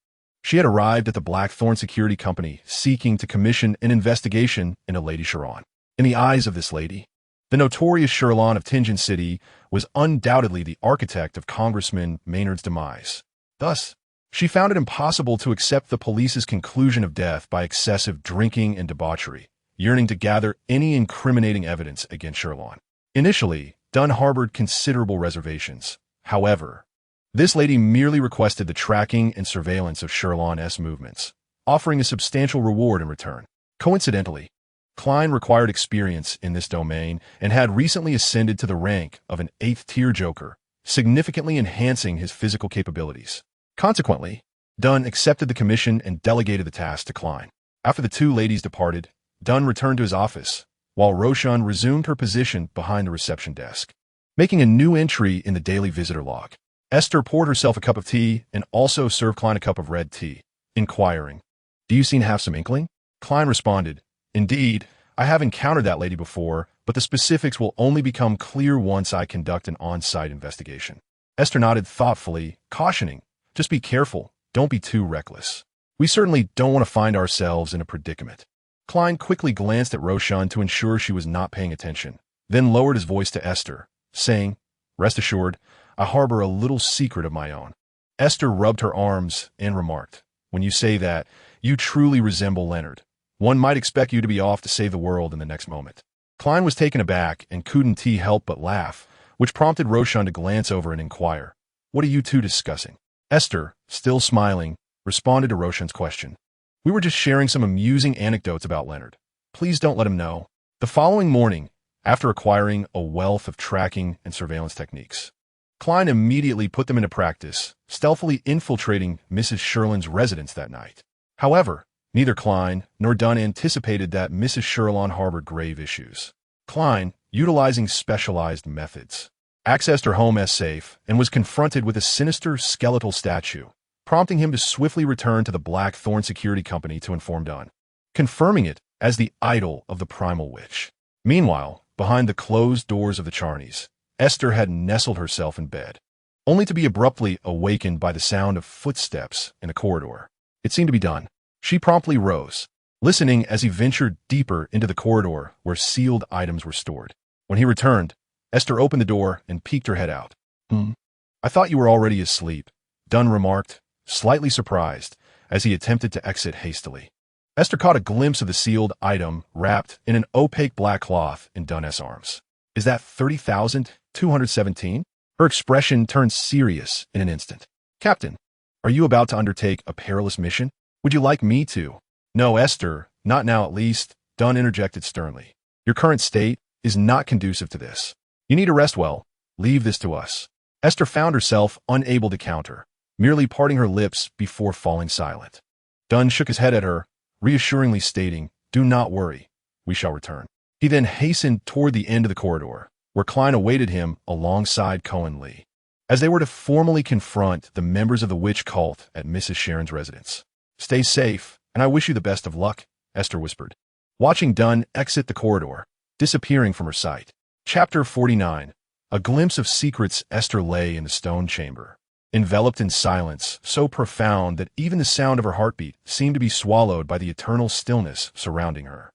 [SPEAKER 1] She had arrived at the Blackthorn Security Company seeking to commission an investigation into Lady Chiron. In the eyes of this lady, the notorious Chiron of Tingen City was undoubtedly the architect of Congressman Maynard's demise. Thus, she found it impossible to accept the police's conclusion of death by excessive drinking and debauchery, yearning to gather any incriminating evidence against Chiron. Initially, Dunn harbored considerable reservations. However, this lady merely requested the tracking and surveillance of Chiron's movements, offering a substantial reward in return. Coincidentally, Klein required experience in this domain and had recently ascended to the rank of an 8th-tier joker, significantly enhancing his physical capabilities. Consequently, Dunn accepted the commission and delegated the task to Klein. After the two ladies departed, Dunn returned to his office, while Roshan resumed her position behind the reception desk. Making a new entry in the daily visitor log, Aiste poured herself a cup of tea and also served Klein a cup of red tea, inquiring, "Do you seem to have some inkling?" Klein responded, "Indeed, I have encountered that lady before, but the specifics will only become clear once I conduct an on-site investigation." Aiste nodded thoughtfully, cautioning, "Just be careful, don't be too reckless. We certainly don't want to find ourselves in a predicament." Klein quickly glanced at Roshan to ensure she was not paying attention, then lowered his voice to Aiste, saying, "Rest assured, I harbor a little secret of my own." Aiste rubbed her arms and remarked, "When you say that, you truly resemble Leonard. One might expect you to be off to save the world in the next moment." Klein was taken aback and couldn't help but laugh, which prompted Roshan to glance over and inquire, "What are you two discussing?" Aiste, still smiling, responded to Roshan's question. "We were just sharing some amusing anecdotes about Leonard. Please don't let him know." The following morning, after acquiring a wealth of tracking and surveillance techniques, Klein immediately put them into practice, stealthily infiltrating Mrs. Sherlin's residence that night. However, neither Klein nor Dunn anticipated that Mrs. Sherlin harbored grave issues. Klein, utilizing specialized methods, accessed her home as safe and was confronted with a sinister skeletal statue, prompting him to swiftly return to the Blackthorn Security Company to inform Dunn, confirming it as the idol of the primal witch. Meanwhile, behind the closed doors of the Chanis, Aiste had nestled herself in bed, only to be abruptly awakened by the sound of footsteps in the corridor. It seemed to be Dunn. She promptly rose, listening as he ventured deeper into the corridor where sealed items were stored. When he returned, Aiste opened the door and peeked her head out. "I thought you were already asleep," Dunn remarked, slightly surprised, as he attempted to exit hastily. Aiste caught a glimpse of the sealed item wrapped in an opaque black cloth in Dunn's arms. "Is that 30,217? Her expression turned serious in an instant. "Captain, are you about to undertake a perilous mission? Would you like me to?" "No, Aiste, not now at least," Dunn interjected sternly. "Your current state is not conducive to this. You need to rest well. Leave this to us." Aiste found herself unable to counter, merely parting her lips before falling silent. Dunn shook his head at her, reassuringly stating, "Do not worry, we shall return." He then hastened toward the end of the corridor, where Klein awaited him alongside Cohen Lee, as they were to formally confront the members of the witch cult at Mrs. Sharon's residence. "Stay safe, and I wish you the best of luck," Aiste whispered, watching Dunn exit the corridor, disappearing from her sight. Chapter 49. A glimpse of secrets. Aiste lay in the stone chamber, enveloped in silence so profound that even the sound of her heartbeat seemed to be swallowed by the eternal stillness surrounding her.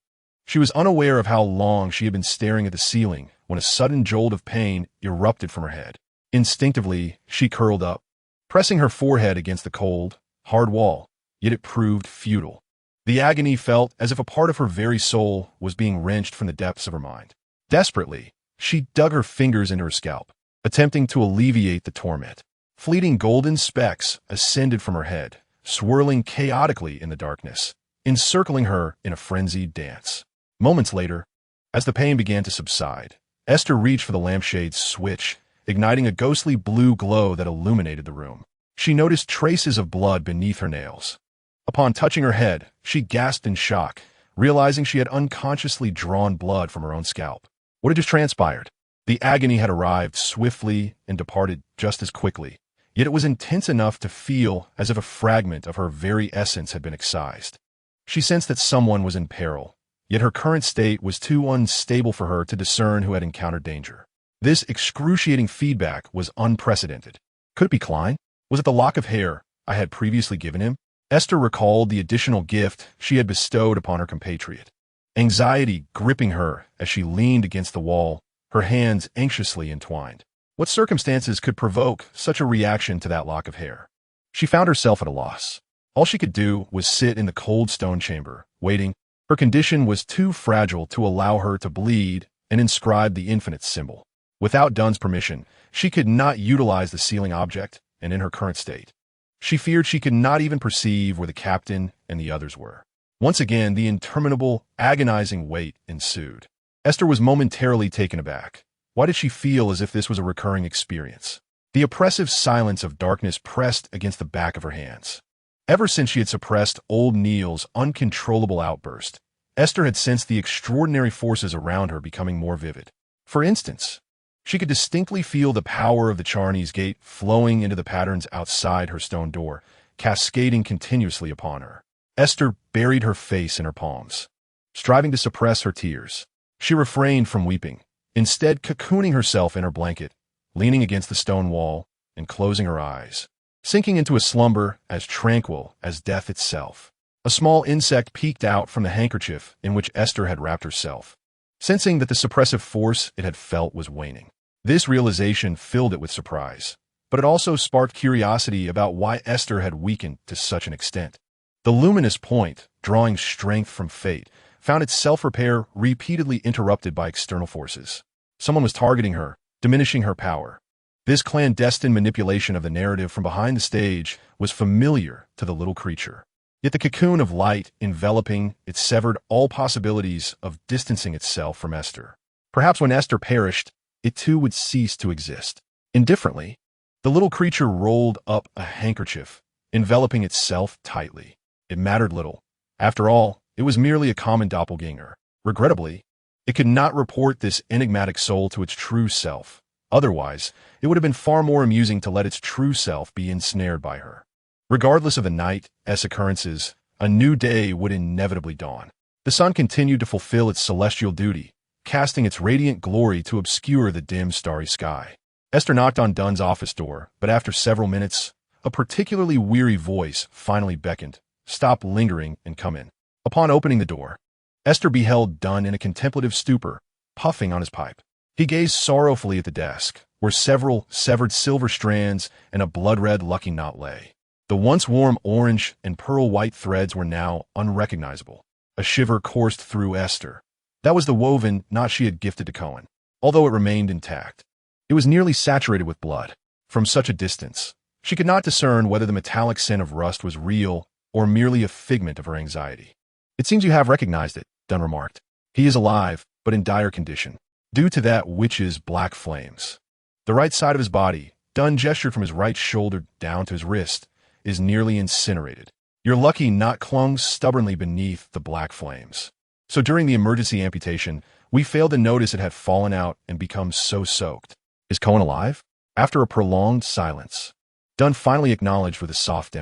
[SPEAKER 1] She was unaware of how long she had been staring at the ceiling when a sudden jolt of pain erupted from her head. Instinctively, she curled up, pressing her forehead against the cold, hard wall, yet it proved futile. The agony felt as if a part of her very soul was being wrenched from the depths of her mind. Desperately, she dug her fingers into her scalp, attempting to alleviate the torment. Fleeting golden specks ascended from her head, swirling chaotically in the darkness, encircling her in a frenzied dance. Moments later, as the pain began to subside, Aiste reached for the lampshade's switch igniting a ghostly blue glow that illuminated the room. She noticed traces of blood beneath her nails. Upon touching her head, she gasped in shock, realizing she had unconsciously drawn blood from her own scalp. What had just transpired? The agony had arrived swiftly and departed just as quickly, yet it was intense enough to feel as if a fragment of her very essence had been excised. She sensed that someone was in peril, yet her current state was too unstable for her to discern who had encountered danger. This excruciating feedback was unprecedented. Could it be Klein? Was it the lock of hair I had previously given him? Aiste recalled the additional gift she had bestowed upon her compatriot. Anxiety gripping her as she leaned against the wall, her hands anxiously entwined. What circumstances could provoke such a reaction to that lock of hair? She found herself at a loss. All she could do was sit in the cold stone chamber, waiting. Her condition was too fragile to allow her to bleed and inscribe the infinite symbol. Without Dun's permission, she could not utilize the sealing object, and in her current state, she feared she could not even perceive where the captain and the others were. Once again, the interminable, agonizing wait ensued. Aiste was momentarily taken aback. Why did she feel as if this was a recurring experience? The oppressive silence of darkness pressed against the back of her hands. Ever since she had suppressed old Neil's uncontrollable outburst, Aiste had sensed the extraordinary forces around her becoming more vivid. For instance, she could distinctly feel the power of the Chanis Gate flowing into the patterns outside her stone door, cascading continuously upon her. Aiste buried her face in her palms. Striving to suppress her tears, she refrained from weeping, instead cocooning herself in her blanket, leaning against the stone wall, and closing her eyes, sinking into a slumber as tranquil as death itself. A small insect peeked out from the handkerchief in which Aiste had wrapped herself, sensing that the suppressive force it had felt was waning. This realization filled it with surprise, but it also sparked curiosity about why Aiste had weakened to such an extent. The luminous point, drawing strength from fate, found its self-repair repeatedly interrupted by external forces. Someone was targeting her, diminishing her power. This clandestine manipulation of the narrative from behind the stage was familiar to the little creature. Yet the cocoon of light enveloping it severed all possibilities of distancing itself from Aiste. Perhaps when Aiste perished, it too would cease to exist. Indifferently, the little creature rolled up a handkerchief, enveloping itself tightly. It mattered little. After all, it was merely a common doppelganger. Regrettably, it could not report this enigmatic soul to its true self. Otherwise, it would have been far more amusing to let its true self be ensnared by her. Regardless of the night's occurrences, a new day would inevitably dawn. The sun continued to fulfill its celestial duty, casting its radiant glory to obscure the dim, starry sky. Aiste knocked on Dun's office door, but after several minutes, a particularly weary voice finally beckoned. Stop lingering and come in. Upon opening the door, Aiste beheld Dun in a contemplative stupor, puffing on his pipe. He gazed sorrowfully at the desk, where several severed silver strands and a blood-red lucky knot lay. The once warm orange and pearl-white threads were now unrecognizable. A shiver coursed through Aiste. That was the woven knot she had gifted to Cohen, although it remained intact. It was nearly saturated with blood. From such a distance, she could not discern whether the metallic scent of rust was real or merely a figment of her anxiety. It seems you have recognized it, Dun remarked. He is alive, but in dire condition, due to that witch's black flames. The right side of his body, Dun gestured from his right shoulder down to his wrist, is nearly incinerated. Your lucky knot clung stubbornly beneath the black flames. So during the emergency amputation, we failed to notice it had fallen out and become so soaked. Is Cohen alive? After a prolonged silence, Dun finally acknowledged with a soft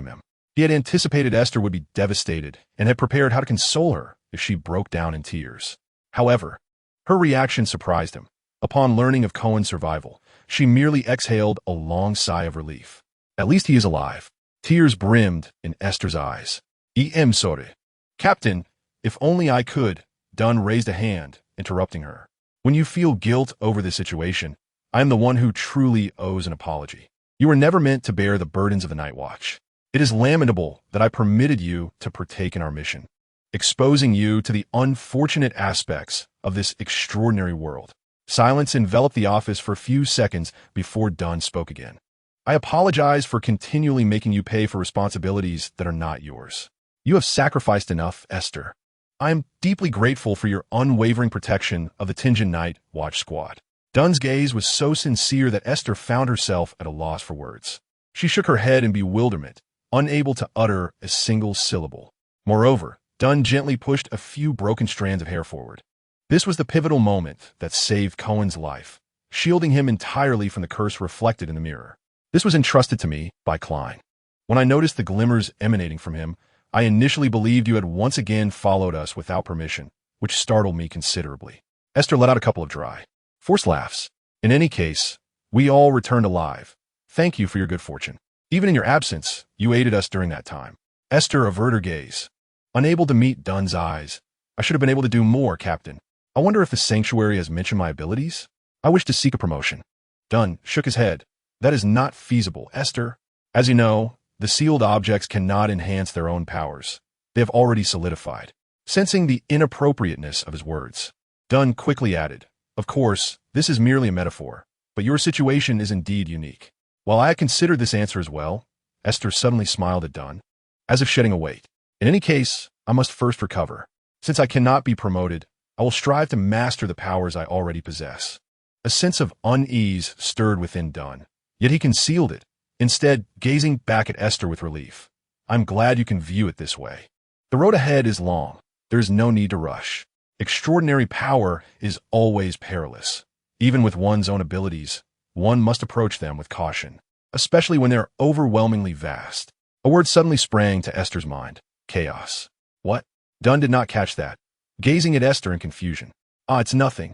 [SPEAKER 1] He had anticipated Aiste would be devastated and had prepared how to console her if she broke down in tears. However, her reaction surprised him. Upon learning of Cohen's survival, she merely exhaled a long sigh of relief. At least he is alive. Tears brimmed in Aiste's eyes. "I'm sorry. Captain, if only I could." Dun raised a hand, interrupting her. "When you feel guilt over the situation, I am the one who truly owes an apology. You were never meant to bear the burdens of the Nightwatch. It is lamentable that I permitted you to partake in our mission, exposing you to the unfortunate aspects of this extraordinary world." Silence enveloped the office for a few seconds before Dun spoke again. "I apologize for continually making you pay for responsibilities that are not yours. You have sacrificed enough, Aiste. I am deeply grateful for your unwavering protection of the Nightwatch squad." Dunn's gaze was so sincere that Aiste found herself at a loss for words. She shook her head in bewilderment, unable to utter a single syllable. Moreover, Dunn gently pushed a few broken strands of hair forward. This was the pivotal moment that saved Cohen's life, shielding him entirely from the curse reflected in the mirror. This was entrusted to me by Klein. When I noticed the glimmers emanating from him, I initially believed you had once again followed us without permission, which startled me considerably. Aiste let out a couple of dry, forced laughs. In any case, we all returned alive. Thank you for your good fortune. Even in your absence, you aided us during that time. Aiste averted her gaze. Unable to meet Dunn's eyes. I should have been able to do more, Captain. I wonder if the sanctuary has mentioned my abilities? I wish to seek a promotion. Dunn shook his head. That is not feasible, Aiste. As you know, the sealed objects cannot enhance their own powers. They have already solidified. Sensing the inappropriateness of his words, Dunn quickly added, Of course, this is merely a metaphor, but your situation is indeed unique. While I considered this answer as well, Aiste suddenly smiled at Dunn, as if shedding a weight. In any case, I must first recover. Since I cannot be promoted, I will strive to master the powers I already possess. A sense of unease stirred within Dunn, yet he concealed it, instead gazing back at Aiste with relief. I'm glad you can view it this way. The road ahead is long. There is no need to rush. Extraordinary power is always perilous. Even with one's own abilities, one must approach them with caution, especially when they're overwhelmingly vast. A word suddenly sprang to Aiste's mind. Chaos. What? Dunn did not catch that, gazing at Aiste in confusion. It's nothing.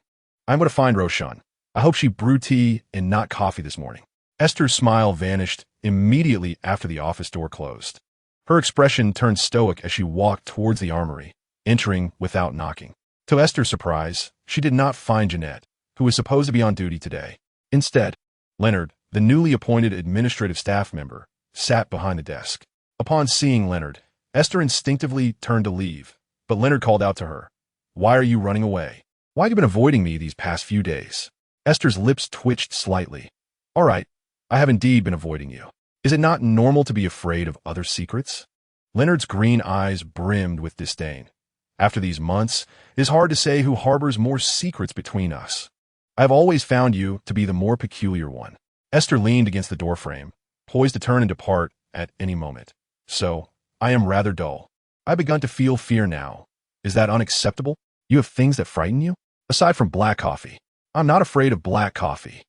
[SPEAKER 1] I'm going to find Roshan. I hope she brewed tea and not coffee this morning. Aiste's smile vanished immediately after the office door closed. Her expression turned stoic as she walked towards the armory, entering without knocking. To Aiste's surprise, she did not find Jeanette, who was supposed to be on duty today. Instead, Leonard, the newly appointed administrative staff member, sat behind the desk. Upon seeing Leonard, Aiste instinctively turned to leave, but Leonard called out to her. Why are you running away? Why have you been avoiding me these past few days? Aiste's lips twitched slightly. All right, I have indeed been avoiding you. Is it not normal to be afraid of other secrets? Leonard's green eyes brimmed with disdain. After these months, it is hard to say who harbors more secrets between us. I have always found you to be the more peculiar one. Aiste leaned against the doorframe, poised to turn and depart at any moment. So, I am rather dull. I've begun to feel fear now. Is that unacceptable? You have things that frighten you? Aside from black coffee. I'm not afraid of black coffee.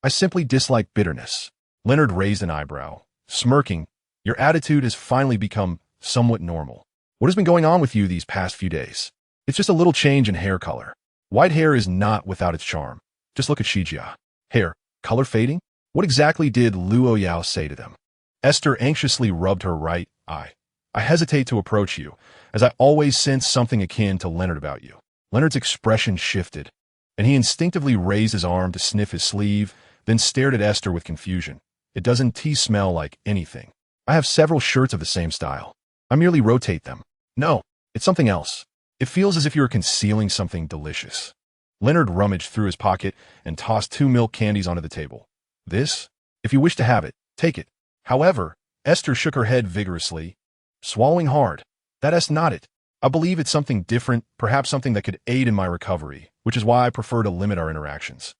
[SPEAKER 1] I simply dislike bitterness. Leonard raised an eyebrow, smirking. Your attitude has finally become somewhat normal. What has been going on with you these past few days? It's just a little change in hair color. White hair is not without its charm. Just look at Shijia. Hair, color fading? What exactly did Luo Yao say to them? Aiste anxiously rubbed her right eye. I hesitate to approach you, as I always sense something akin to Leonard about you. Leonard's expression shifted, and he instinctively raised his arm to sniff his sleeve, then stared at Aiste with confusion. It doesn't smell like anything. I have several shirts of the same style. I merely rotate them. No, it's something else. It feels as if you are concealing something delicious. Leonard rummaged through his pocket and tossed 2 milk candies onto the table. This? If you wish to have it, take it. However, Aiste shook her head vigorously, swallowing hard. That is not it. I believe it's something different, perhaps something that could aid in my recovery, which is why I prefer to limit our interactions.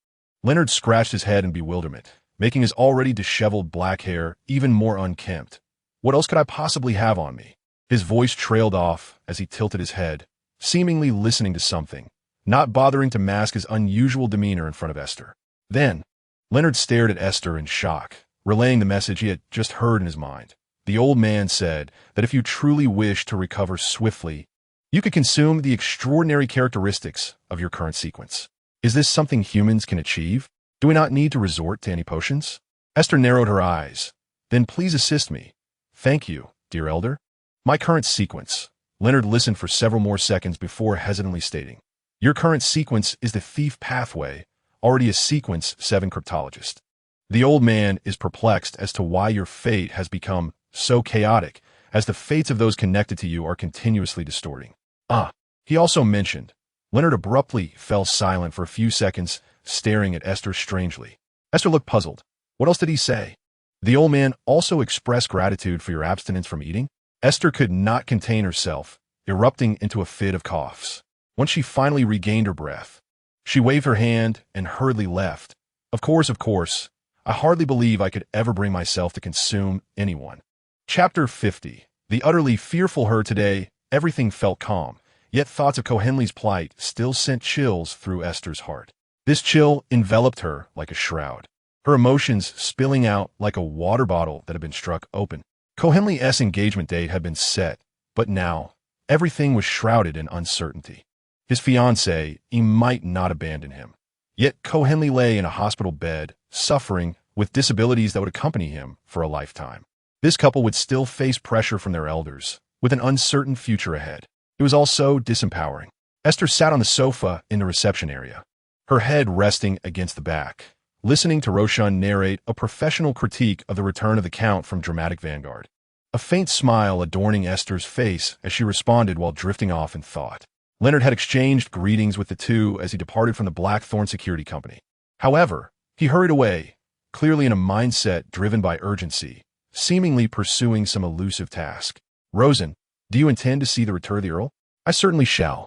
[SPEAKER 1] Leonard scratched his head in bewilderment, making his already disheveled black hair even more unkempt. What else could I possibly have on me? His voice trailed off as he tilted his head, seemingly listening to something, not bothering to mask his unusual demeanor in front of Aiste. Then, Leonard stared at Aiste in shock, relaying the message he had just heard in his mind. The old man said that if you truly wish to recover swiftly, you could consume the extraordinary characteristics of your current sequence. Is this something humans can achieve? Do we not need to resort to any potions? Aiste narrowed her eyes. Then please assist me. Thank you, dear elder. My current sequence. Leonard listened for several more seconds before hesitantly stating. Your current sequence is the thief pathway, already a sequence 7 cryptologist. The old man is perplexed as to why your fate has become so chaotic, as the fates of those connected to you are continuously distorting. He also mentioned. Leonard abruptly fell silent for a few seconds, staring at Aiste strangely. Aiste looked puzzled. What else did he say? The old man also expressed gratitude for your abstinence from eating? Aiste could not contain herself, erupting into a fit of coughs. Once she finally regained her breath, She waved her hand and hurriedly left. Of course. I hardly believe I could ever bring myself to consume anyone. Chapter 50. The utterly fearful her today, everything felt calm, yet thoughts of Kohenli's plight still sent chills through Esther's heart. This chill enveloped her like a shroud, her emotions spilling out like a water bottle that had been struck open. Kohenli's engagement date had been set, but now, everything was shrouded in uncertainty. His fiancée, he might not abandon him. Yet Kohenli lay in a hospital bed, suffering with disabilities that would accompany him for a lifetime. This couple would still face pressure from their elders, with an uncertain future ahead. It was all so disempowering. Esther sat on the sofa in the reception area, her head resting against the back, listening to Roshan narrate a professional critique of the return of the Count from Dramatic Vanguard. A faint smile adorning Esther's face as she responded while drifting off in thought. Leonard had exchanged greetings with the two as he departed from the Blackthorn Security Company. However, he hurried away, clearly in a mindset driven by urgency, seemingly pursuing some elusive task. Rosen, do you intend to see the return of the Earl? I certainly shall.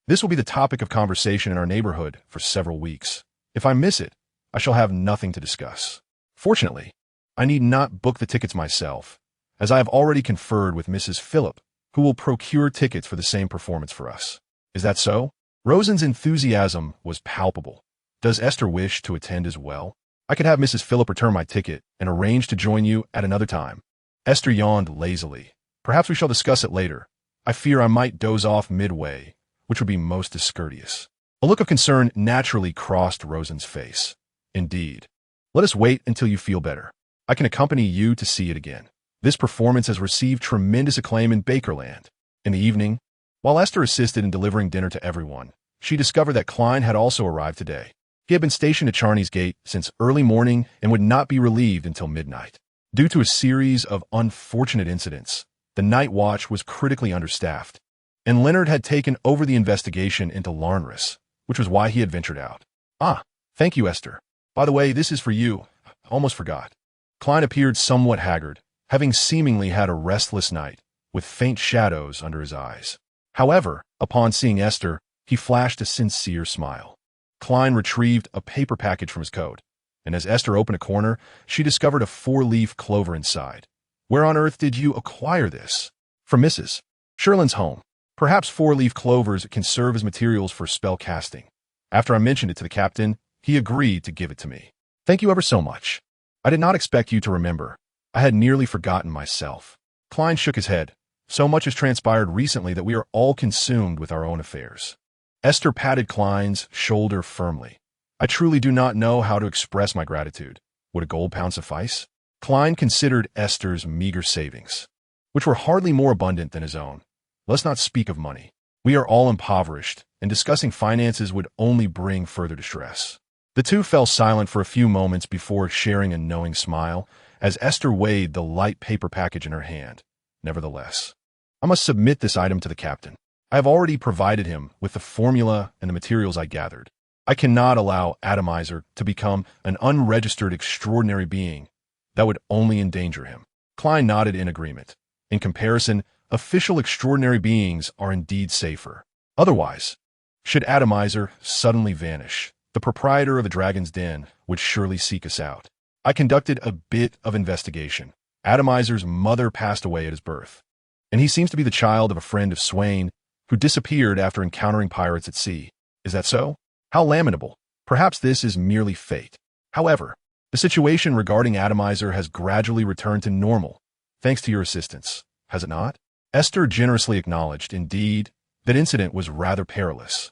[SPEAKER 1] This will be the topic of conversation in our neighborhood for several weeks. If I miss it, I shall have nothing to discuss. Fortunately, I need not book the tickets myself, as I have already conferred with Mrs. Phillip, who will procure tickets for the same performance for us. Is that so? Rosen's enthusiasm was palpable. Does Esther wish to attend as well? I could have Mrs. Phillip return my ticket and arrange to join you at another time. Esther yawned lazily. Perhaps we shall discuss it later. I fear I might doze off midway, which would be most discourteous. A look of concern naturally crossed Rosen's face. Indeed. Let us wait until you feel better. I can accompany you to see it again. This performance has received tremendous acclaim in Bakerland. In the evening, while Esther assisted in delivering dinner to everyone, she discovered that Klein had also arrived today. He had been stationed at Chanis Gate since early morning and would not be relieved until midnight. Due to a series of unfortunate incidents, the Nightwatch was critically understaffed, and Leonard had taken over the investigation into Larnris, which was why he had ventured out. Ah, thank you, Esther. By the way, this is for you. Almost forgot. Klein appeared somewhat haggard, having seemingly had a restless night, with faint shadows under his eyes. However, upon seeing Esther, he flashed a sincere smile. Klein retrieved a paper package from his coat, and as Esther opened a corner, she discovered a 4-leaf clover inside. Where on earth did you acquire this? From Mrs. Sherlin's home. Perhaps 4-leaf clovers can serve as materials for spell casting. After I mentioned it to the captain, he agreed to give it to me. Thank you ever so much. I did not expect you to remember. I had nearly forgotten myself. Klein shook his head. So much has transpired recently that we are all consumed with our own affairs. Esther patted Klein's shoulder firmly. I truly do not know how to express my gratitude. Would a gold pound suffice? Klein considered Esther's meager savings, which were hardly more abundant than his own. Let's not speak of money. We are all impoverished, and discussing finances would only bring further distress. The two fell silent for a few moments before sharing a knowing smile, as Esther weighed the light paper package in her hand. Nevertheless, I must submit this item to the captain. I have already provided him with the formula and the materials I gathered. I cannot allow Atomizer to become an unregistered extraordinary being that would only endanger him. Klein nodded in agreement. In comparison, official extraordinary beings are indeed safer. Otherwise, should Atomizer suddenly vanish, the proprietor of the Dragon's Den would surely seek us out. I conducted a bit of investigation. Atomizer's mother passed away at his birth, and he seems to be the child of a friend of Swain who disappeared after encountering pirates at sea. Is that so? How lamentable. Perhaps this is merely fate. However, the situation regarding Atomizer has gradually returned to normal, thanks to your assistance, has it not? Esther generously acknowledged, indeed, that incident was rather perilous.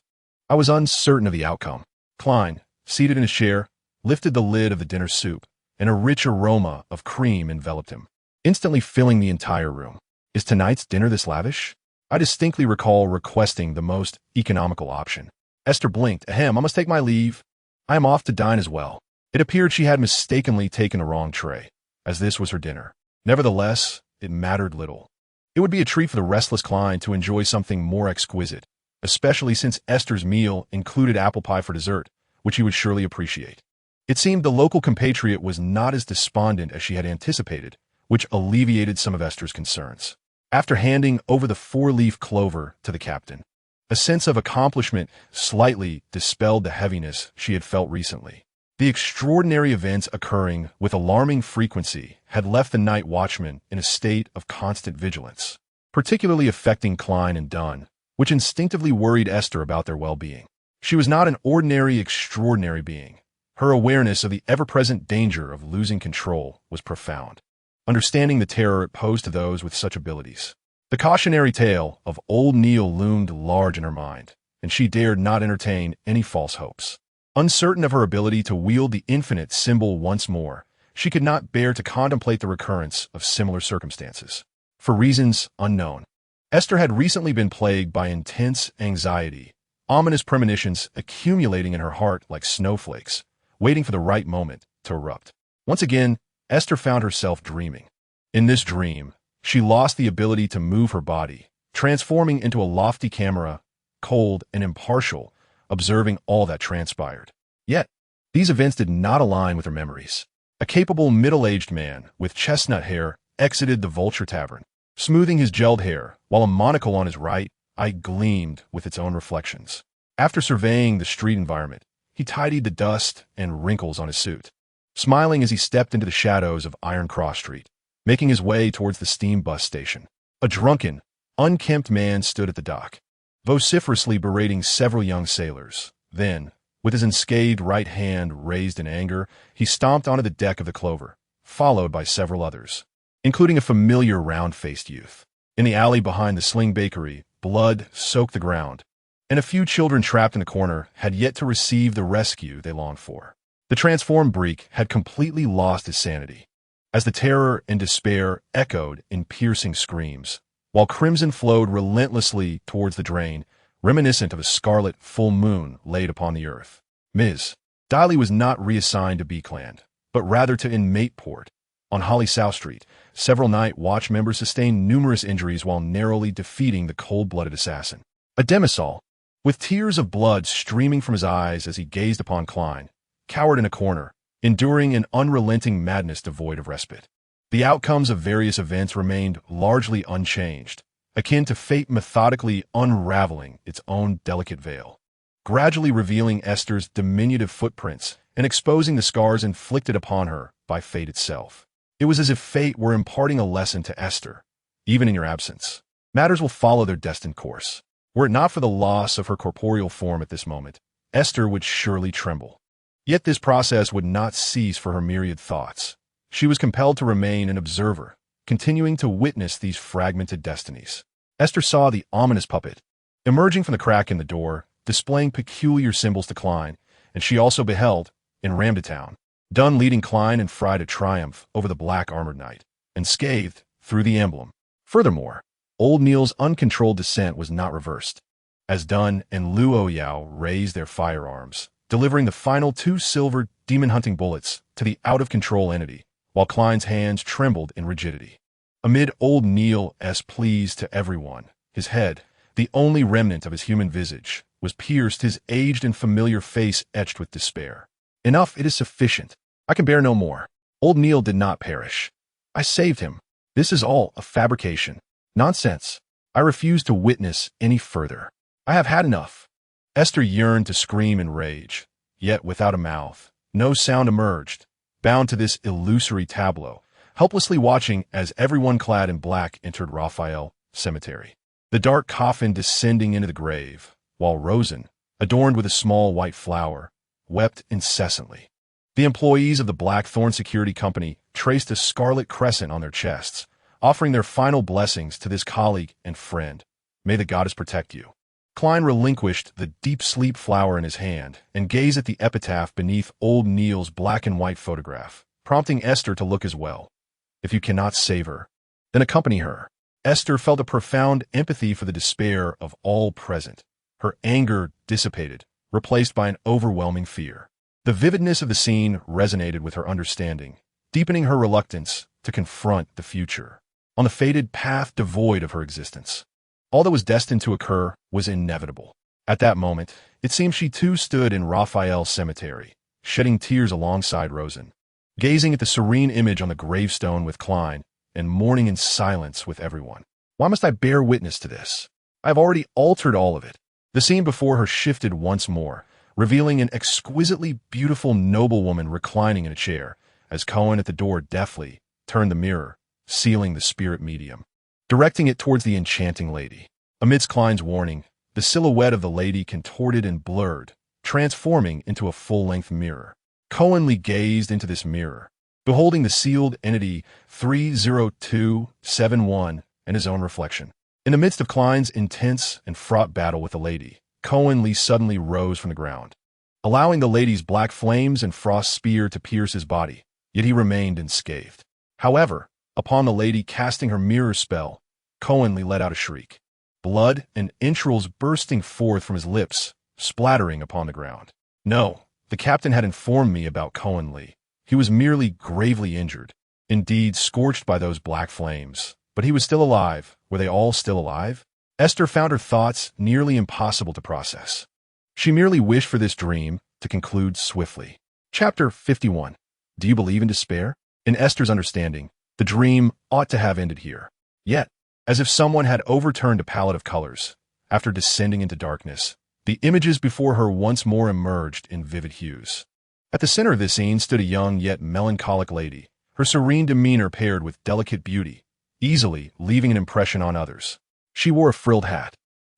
[SPEAKER 1] I was uncertain of the outcome. Klein, seated in his chair, lifted the lid of the dinner soup, and a rich aroma of cream enveloped him, instantly filling the entire room. Is tonight's dinner this lavish? I distinctly recall requesting the most economical option. Esther blinked. Ahem, I must take my leave. I am off to dine as well. It appeared she had mistakenly taken a wrong tray, as this was her dinner. Nevertheless, it mattered little. It would be a treat for the restless Klein to enjoy something more exquisite, especially since Esther's meal included apple pie for dessert, which he would surely appreciate. It seemed the local compatriot was not as despondent as she had anticipated, which alleviated some of Esther's concerns. After handing over the 4-leaf clover to the captain, a A sense of accomplishment slightly dispelled the heaviness she had felt recently. The extraordinary events occurring with alarming frequency had left the night watchmen in a state of constant vigilance, particularly affecting Klein and Dunn, which instinctively worried Aiste about their well-being. She was not an ordinary, extraordinary being. Her awareness of the ever-present danger of losing control was profound, understanding the terror it posed to those with such abilities. The cautionary tale of old Neil loomed large in her mind, and she dared not entertain any false hopes. Uncertain of her ability to wield the infinite symbol once more, she could not bear to contemplate the recurrence of similar circumstances. For reasons unknown, Aiste had recently been plagued by intense anxiety, ominous premonitions accumulating in her heart like snowflakes, waiting for the right moment to erupt. Once again, Aiste found herself dreaming. In this dream, she lost the ability to move her body, transforming into a lofty camera, cold and impartial, observing all that transpired. Yet, these events did not align with her memories. A capable middle-aged man with chestnut hair exited the Vulture Tavern, smoothing his gelled hair, while a monocle on his right eye gleamed with its own reflections. After surveying the street environment, he tidied the dust and wrinkles on his suit, smiling as he stepped into the shadows of Iron Cross Street, making his way towards the steam bus station. A drunken, unkempt man stood at the dock, vociferously berating several young sailors. Then, with his unscathed right hand raised in anger, he stomped onto the deck of the Clover, followed by several others, including a familiar round-faced youth. In the alley behind the Sling Bakery, blood soaked the ground, and a few children trapped in a corner had yet to receive the rescue they longed for. The transformed Breek had completely lost his sanity, as the terror and despair echoed in piercing screams, while crimson flowed relentlessly towards the drain, reminiscent of a scarlet full moon laid upon the earth. Ms. Diley was not reassigned to B-Clan, but rather to inmate port. On Holly South Street, several Night Watch members sustained numerous injuries while narrowly defeating the cold-blooded assassin. A demisol, with tears of blood streaming from his eyes as he gazed upon Klein, cowered in a corner, enduring an unrelenting madness devoid of respite. The outcomes of various events remained largely unchanged, akin to fate methodically unraveling its own delicate veil, gradually revealing Aiste's diminutive footprints and exposing the scars inflicted upon her by fate itself. It was as if fate were imparting a lesson to Aiste. Even in your absence, matters will follow their destined course. Were it not for the loss of her corporeal form at this moment, Aiste would surely tremble. Yet this process would not cease for her myriad thoughts. She was compelled to remain an observer, continuing to witness these fragmented destinies. Aiste saw the ominous puppet emerging from the crack in the door, displaying peculiar symbols to Klein, and she also beheld, in Ramdatown, Dunn leading Klein and Fry to triumph over the black armored knight, and scathed through the emblem. Furthermore, old Neil's uncontrolled descent was not reversed, as Dunn and Luo Yao raised their firearms, delivering the final 2 silver demon-hunting bullets to the out-of-control entity, while Klein's hands trembled in rigidity. Amid old Neil's pleas to everyone, his head, the only remnant of his human visage, was pierced, his aged and familiar face etched with despair. Enough, it is sufficient. I can bear no more. Old Neil did not perish. I saved him. This is all a fabrication. Nonsense. I refuse to witness any further. I have had enough. Aiste yearned to scream in rage, yet without a mouth. No sound emerged, bound to this illusory tableau, helplessly watching as everyone clad in black entered Raphael Cemetery, the dark coffin descending into the grave, while Rosen, adorned with a small white flower, wept incessantly. The employees of the Blackthorn Security Company traced a scarlet crescent on their chests, offering their final blessings to this colleague and friend. May the goddess protect you. Klein relinquished the deep sleep flower in his hand and gazed at the epitaph beneath old Neil's black and white photograph, prompting Aiste to look as well. If you cannot save her, then accompany her. Aiste felt a profound empathy for the despair of all present. Her anger dissipated, replaced by an overwhelming fear. The vividness of the scene resonated with her understanding, deepening her reluctance to confront the future, on the fated path devoid of her existence. All that was destined to occur was inevitable. At that moment, it seemed she too stood in Raphael Cemetery, shedding tears alongside Rosen, gazing at the serene image on the gravestone with Klein, and mourning in silence with everyone. Why must I bear witness to this? I have already altered all of it. The scene before her shifted once more, revealing an exquisitely beautiful noblewoman reclining in a chair, as Cohen at the door deftly turned the mirror, sealing the spirit medium, directing it towards the enchanting lady. Amidst Klein's warning, the silhouette of the lady contorted and blurred, transforming into a full-length mirror. Cohen gazed into this mirror, beholding the sealed entity 30271 and his own reflection. In the midst of Klein's intense and fraught battle with the lady, Cohen suddenly rose from the ground, allowing the lady's black flames and frost spear to pierce his body, yet he remained unscathed. However, upon the lady casting her mirror spell, Cohen let out a shriek, blood and entrails bursting forth from his lips, splattering upon the ground. No, the captain had informed me about Cohen Lee. He was merely gravely injured, indeed scorched by those black flames. But he was still alive. Were they all still alive? Esther found her thoughts nearly impossible to process. She merely wished for this dream to conclude swiftly. Chapter 51. Do you believe in despair? In Esther's understanding, the dream ought to have ended here. Yet, as if someone had overturned a palette of colors, after descending into darkness, the images before her once more emerged in vivid hues. At the center of this scene stood a young yet melancholic lady, her serene demeanor paired with delicate beauty, easily leaving an impression on others. She wore a frilled hat,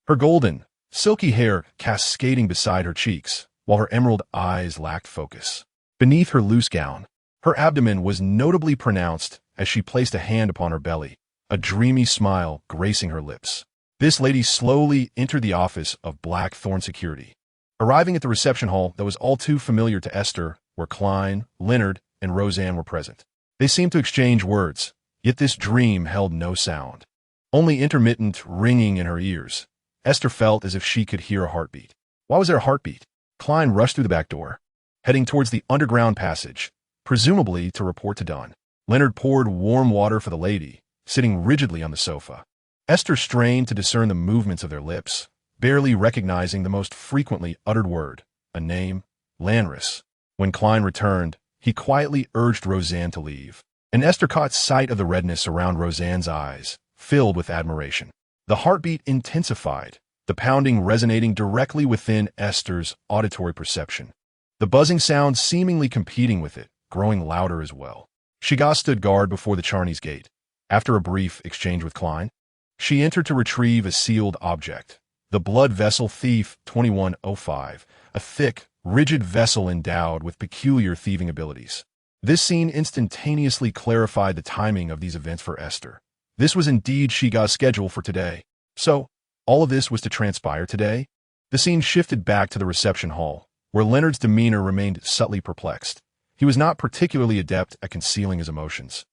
[SPEAKER 1] her golden, silky hair cascading beside her cheeks, while her emerald eyes lacked focus. Beneath her loose gown, her abdomen was notably pronounced as she placed a hand upon her belly, a dreamy smile gracing her lips. This lady slowly entered the office of Blackthorn Security. Arriving at the reception hall that was all too familiar to Esther, where Klein, Leonard, and Roseanne were present. They seemed to exchange words, yet this dream held no sound. Only intermittent ringing in her ears. Esther felt as if she could hear a heartbeat. Why was there a heartbeat? Klein rushed through the back door, heading towards the underground passage, presumably to report to Dunn. Leonard poured warm water for the lady, sitting rigidly on the sofa. Esther strained to discern the movements of their lips, barely recognizing the most frequently uttered word, a name, Lanris. When Klein returned, he quietly urged Roseanne to leave, and Esther caught sight of the redness around Roseanne's eyes, filled with admiration. The heartbeat intensified, the pounding resonating directly within Esther's auditory perception, the buzzing sound seemingly competing with it, growing louder as well. Shiga stood guard before the Chanis Gate. After a brief exchange with Klein, she entered to retrieve a sealed object, the blood vessel Thief 2105, a thick, rigid vessel endowed with peculiar thieving abilities. This scene instantaneously clarified the timing of these events for Esther. This was indeed Shiga's schedule for today. So, all of this was to transpire today? The scene shifted back to the reception hall, where Leonard's demeanor remained subtly perplexed. He was not particularly adept at concealing his emotions,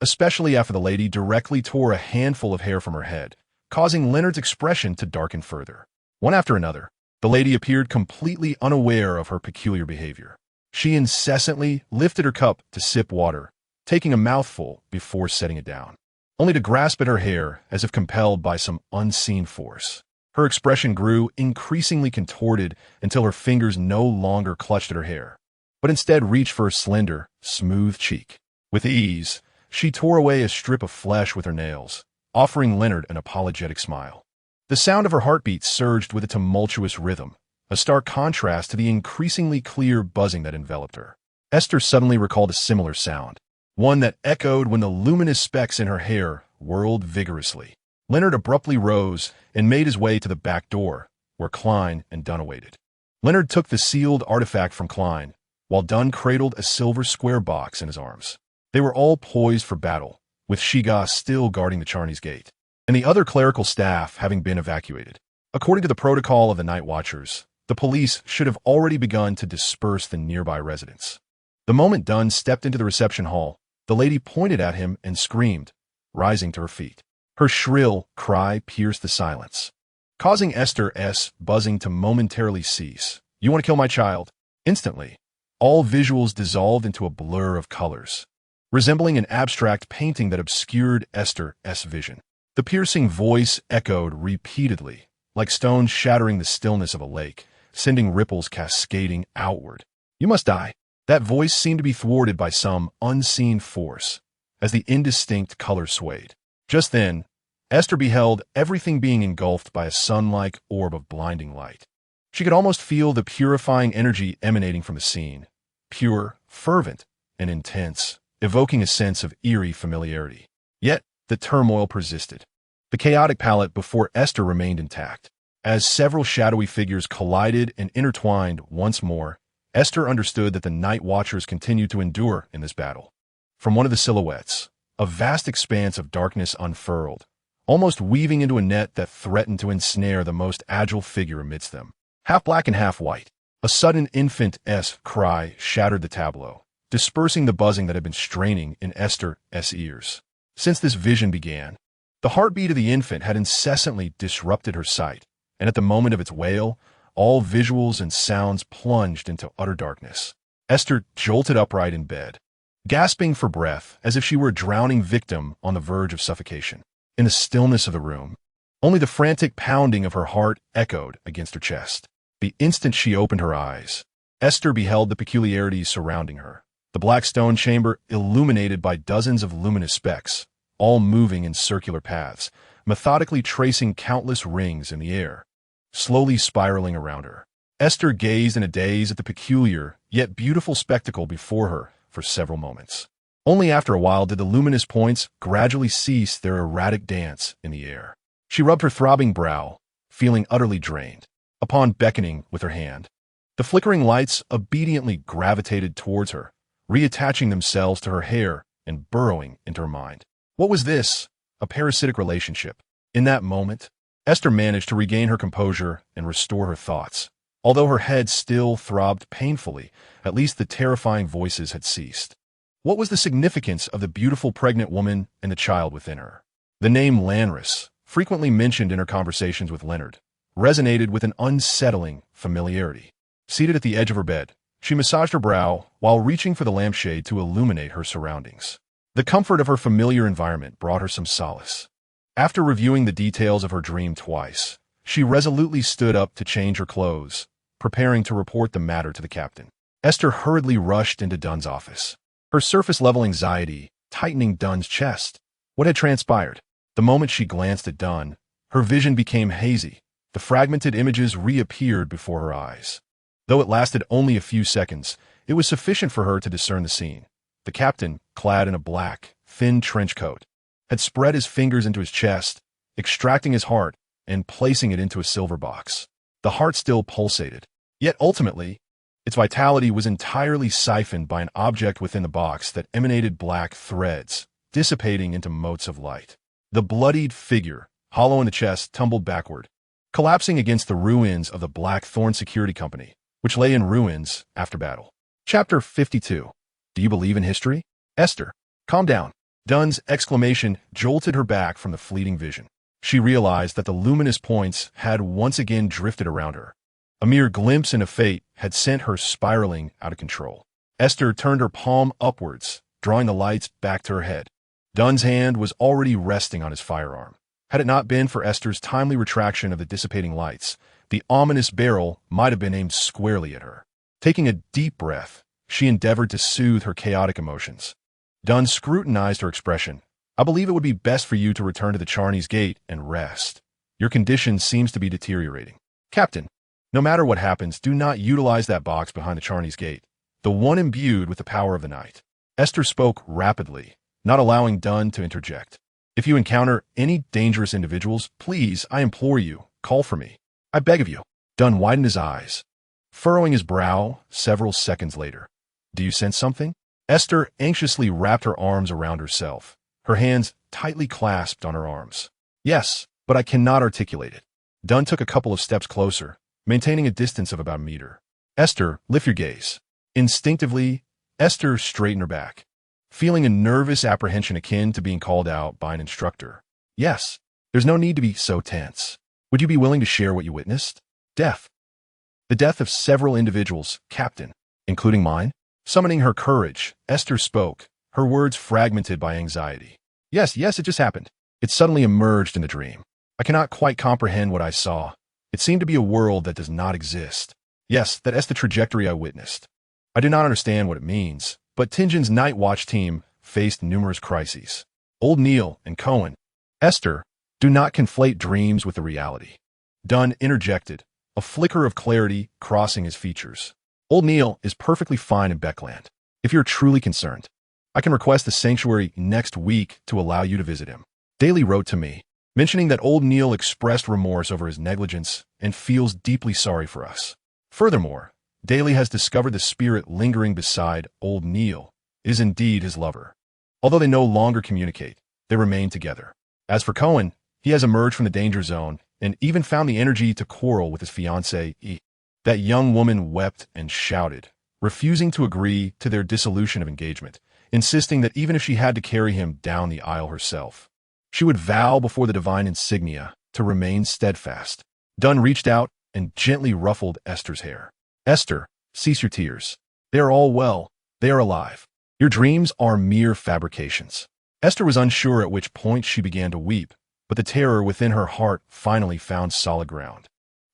[SPEAKER 1] especially after the lady directly tore a handful of hair from her head, causing Leonard's expression to darken further. One after another, the lady appeared completely unaware of her peculiar behavior. She incessantly lifted her cup to sip water, taking a mouthful before setting it down, only to grasp at her hair as if compelled by some unseen force. Her expression grew increasingly contorted until her fingers no longer clutched at her hair, but instead reached for a slender, smooth cheek. With ease, she tore away a strip of flesh with her nails, offering Leonard an apologetic smile. The sound of her heartbeat surged with a tumultuous rhythm, a stark contrast to the increasingly clear buzzing that enveloped her. Esther suddenly recalled a similar sound, one that echoed when the luminous specks in her hair whirled vigorously. Leonard abruptly rose and made his way to the back door, where Klein and Dunn awaited. Leonard took the sealed artifact from Klein, while Dunn cradled a silver square box in his arms. They were all poised for battle, with Shiga still guarding the Chanis Gate, and the other clerical staff having been evacuated. According to the protocol of the Nightwatchers, the police should have already begun to disperse the nearby residents. The moment Dunn stepped into the reception hall, the lady pointed at him and screamed, rising to her feet. Her shrill cry pierced the silence, causing Esther's buzzing to momentarily cease. "You want to kill my child?" Instantly, all visuals dissolved into a blur of colors, resembling an abstract painting that obscured Esther's vision. The piercing voice echoed repeatedly, like stones shattering the stillness of a lake, sending ripples cascading outward. "You must die." That voice seemed to be thwarted by some unseen force, as the indistinct color swayed. Just then, Esther beheld everything being engulfed by a sun-like orb of blinding light. She could almost feel the purifying energy emanating from the scene, pure, fervent, and intense, evoking a sense of eerie familiarity. Yet, the turmoil persisted. The chaotic palette before Esther remained intact. As several shadowy figures collided and intertwined once more, Esther understood that the Night Watchers continued to endure in this battle. From one of the silhouettes, a vast expanse of darkness unfurled, almost weaving into a net that threatened to ensnare the most agile figure amidst them. Half black and half white, a sudden infant-esque cry shattered the tableau, dispersing the buzzing that had been straining in Esther's ears. Since this vision began, the heartbeat of the infant had incessantly disrupted her sight, and at the moment of its wail, all visuals and sounds plunged into utter darkness. Esther jolted upright in bed, gasping for breath as if she were a drowning victim on the verge of suffocation. In the stillness of the room, only the frantic pounding of her heart echoed against her chest. The instant she opened her eyes, Esther beheld the peculiarities surrounding her. The black stone chamber illuminated by dozens of luminous specks, all moving in circular paths, methodically tracing countless rings in the air, slowly spiraling around her. Esther gazed in a daze at the peculiar, yet beautiful spectacle before her for several moments. Only after a while did the luminous points gradually cease their erratic dance in the air. She rubbed her throbbing brow, feeling utterly drained. Upon beckoning with her hand, the flickering lights obediently gravitated towards her, reattaching themselves to her hair and burrowing into her mind. What was this? A parasitic relationship. In that moment, Esther managed to regain her composure and restore her thoughts. Although her head still throbbed painfully, at least the terrifying voices had ceased. What was the significance of the beautiful pregnant woman and the child within her? The name Lanris, frequently mentioned in her conversations with Leonard, resonated with an unsettling familiarity. Seated at the edge of her bed, she massaged her brow while reaching for the lampshade to illuminate her surroundings. The comfort of her familiar environment brought her some solace. After reviewing the details of her dream twice, she resolutely stood up to change her clothes, preparing to report the matter to the captain. Esther hurriedly rushed into Dunn's office, her surface-level anxiety tightening Dunn's chest. What had transpired? The moment she glanced at Dunn, her vision became hazy. The fragmented images reappeared before her eyes. Though it lasted only a few seconds, it was sufficient for her to discern the scene. The captain, clad in a black, thin trench coat, had spread his fingers into his chest, extracting his heart and placing it into a silver box. The heart still pulsated, yet ultimately, its vitality was entirely siphoned by an object within the box that emanated black threads, dissipating into motes of light. The bloodied figure, hollow in the chest, tumbled backward, collapsing against the ruins of the Blackthorn Security Company, which lay in ruins after battle. Chapter 52. Do you believe in history? Esther, calm down. Dunn's exclamation jolted her back from the fleeting vision. She realized that the luminous points had once again drifted around her. A mere glimpse into fate had sent her spiraling out of control. Esther turned her palm upwards, drawing the lights back to her head. Dunn's hand was already resting on his firearm. Had it not been for Esther's timely retraction of the dissipating lights, the ominous barrel might have been aimed squarely at her. Taking a deep breath, she endeavored to soothe her chaotic emotions. Dunn scrutinized her expression. I believe it would be best for you to return to the Chanis Gate and rest. Your condition seems to be deteriorating. Captain, no matter what happens, do not utilize that box behind the Chanis Gate, the one imbued with the power of the night. Esther spoke rapidly, not allowing Dunn to interject. If you encounter any dangerous individuals, please, I implore you, call for me. I beg of you. Dunn widened his eyes, furrowing his brow several seconds later. Do you sense something? Esther anxiously wrapped her arms around herself, her hands tightly clasped on her arms. Yes, but I cannot articulate it. Dunn took a couple of steps closer, maintaining a distance of about a meter. Esther, lift your gaze. Instinctively, Esther straightened her back, feeling a nervous apprehension akin to being called out by an instructor. Yes, there's no need to be so tense. Would you be willing to share what you witnessed? Death. The death of several individuals, Captain, including mine. Summoning her courage, Esther spoke, her words fragmented by anxiety. Yes, it just happened. It suddenly emerged in the dream. I cannot quite comprehend what I saw. It seemed to be a world that does not exist. Yes, that is the trajectory I witnessed. I do not understand what it means, but Tinjin's Nightwatch team faced numerous crises. Old Neil and Cohen. Esther, Do not conflate dreams with the reality. Dunn interjected, a flicker of clarity crossing his features. Old Neil is perfectly fine in Beckland. If you're truly concerned, I can request the sanctuary next week to allow you to visit him. Daly wrote to me, mentioning that old Neil expressed remorse over his negligence and feels deeply sorry for us. Furthermore, Daly has discovered the spirit lingering beside old Neil is indeed his lover. Although they no longer communicate, they remain together. As for Cohen, he has emerged from the danger zone and even found the energy to quarrel with his fiancée, E. That young woman wept and shouted, refusing to agree to their dissolution of engagement, insisting that even if she had to carry him down the aisle herself, she would vow before the divine insignia to remain steadfast. Dunn reached out and gently ruffled Esther's hair. Esther, cease your tears. They are all well. They are alive. Your dreams are mere fabrications. Esther was unsure at which point she began to weep, but the terror within her heart finally found solid ground.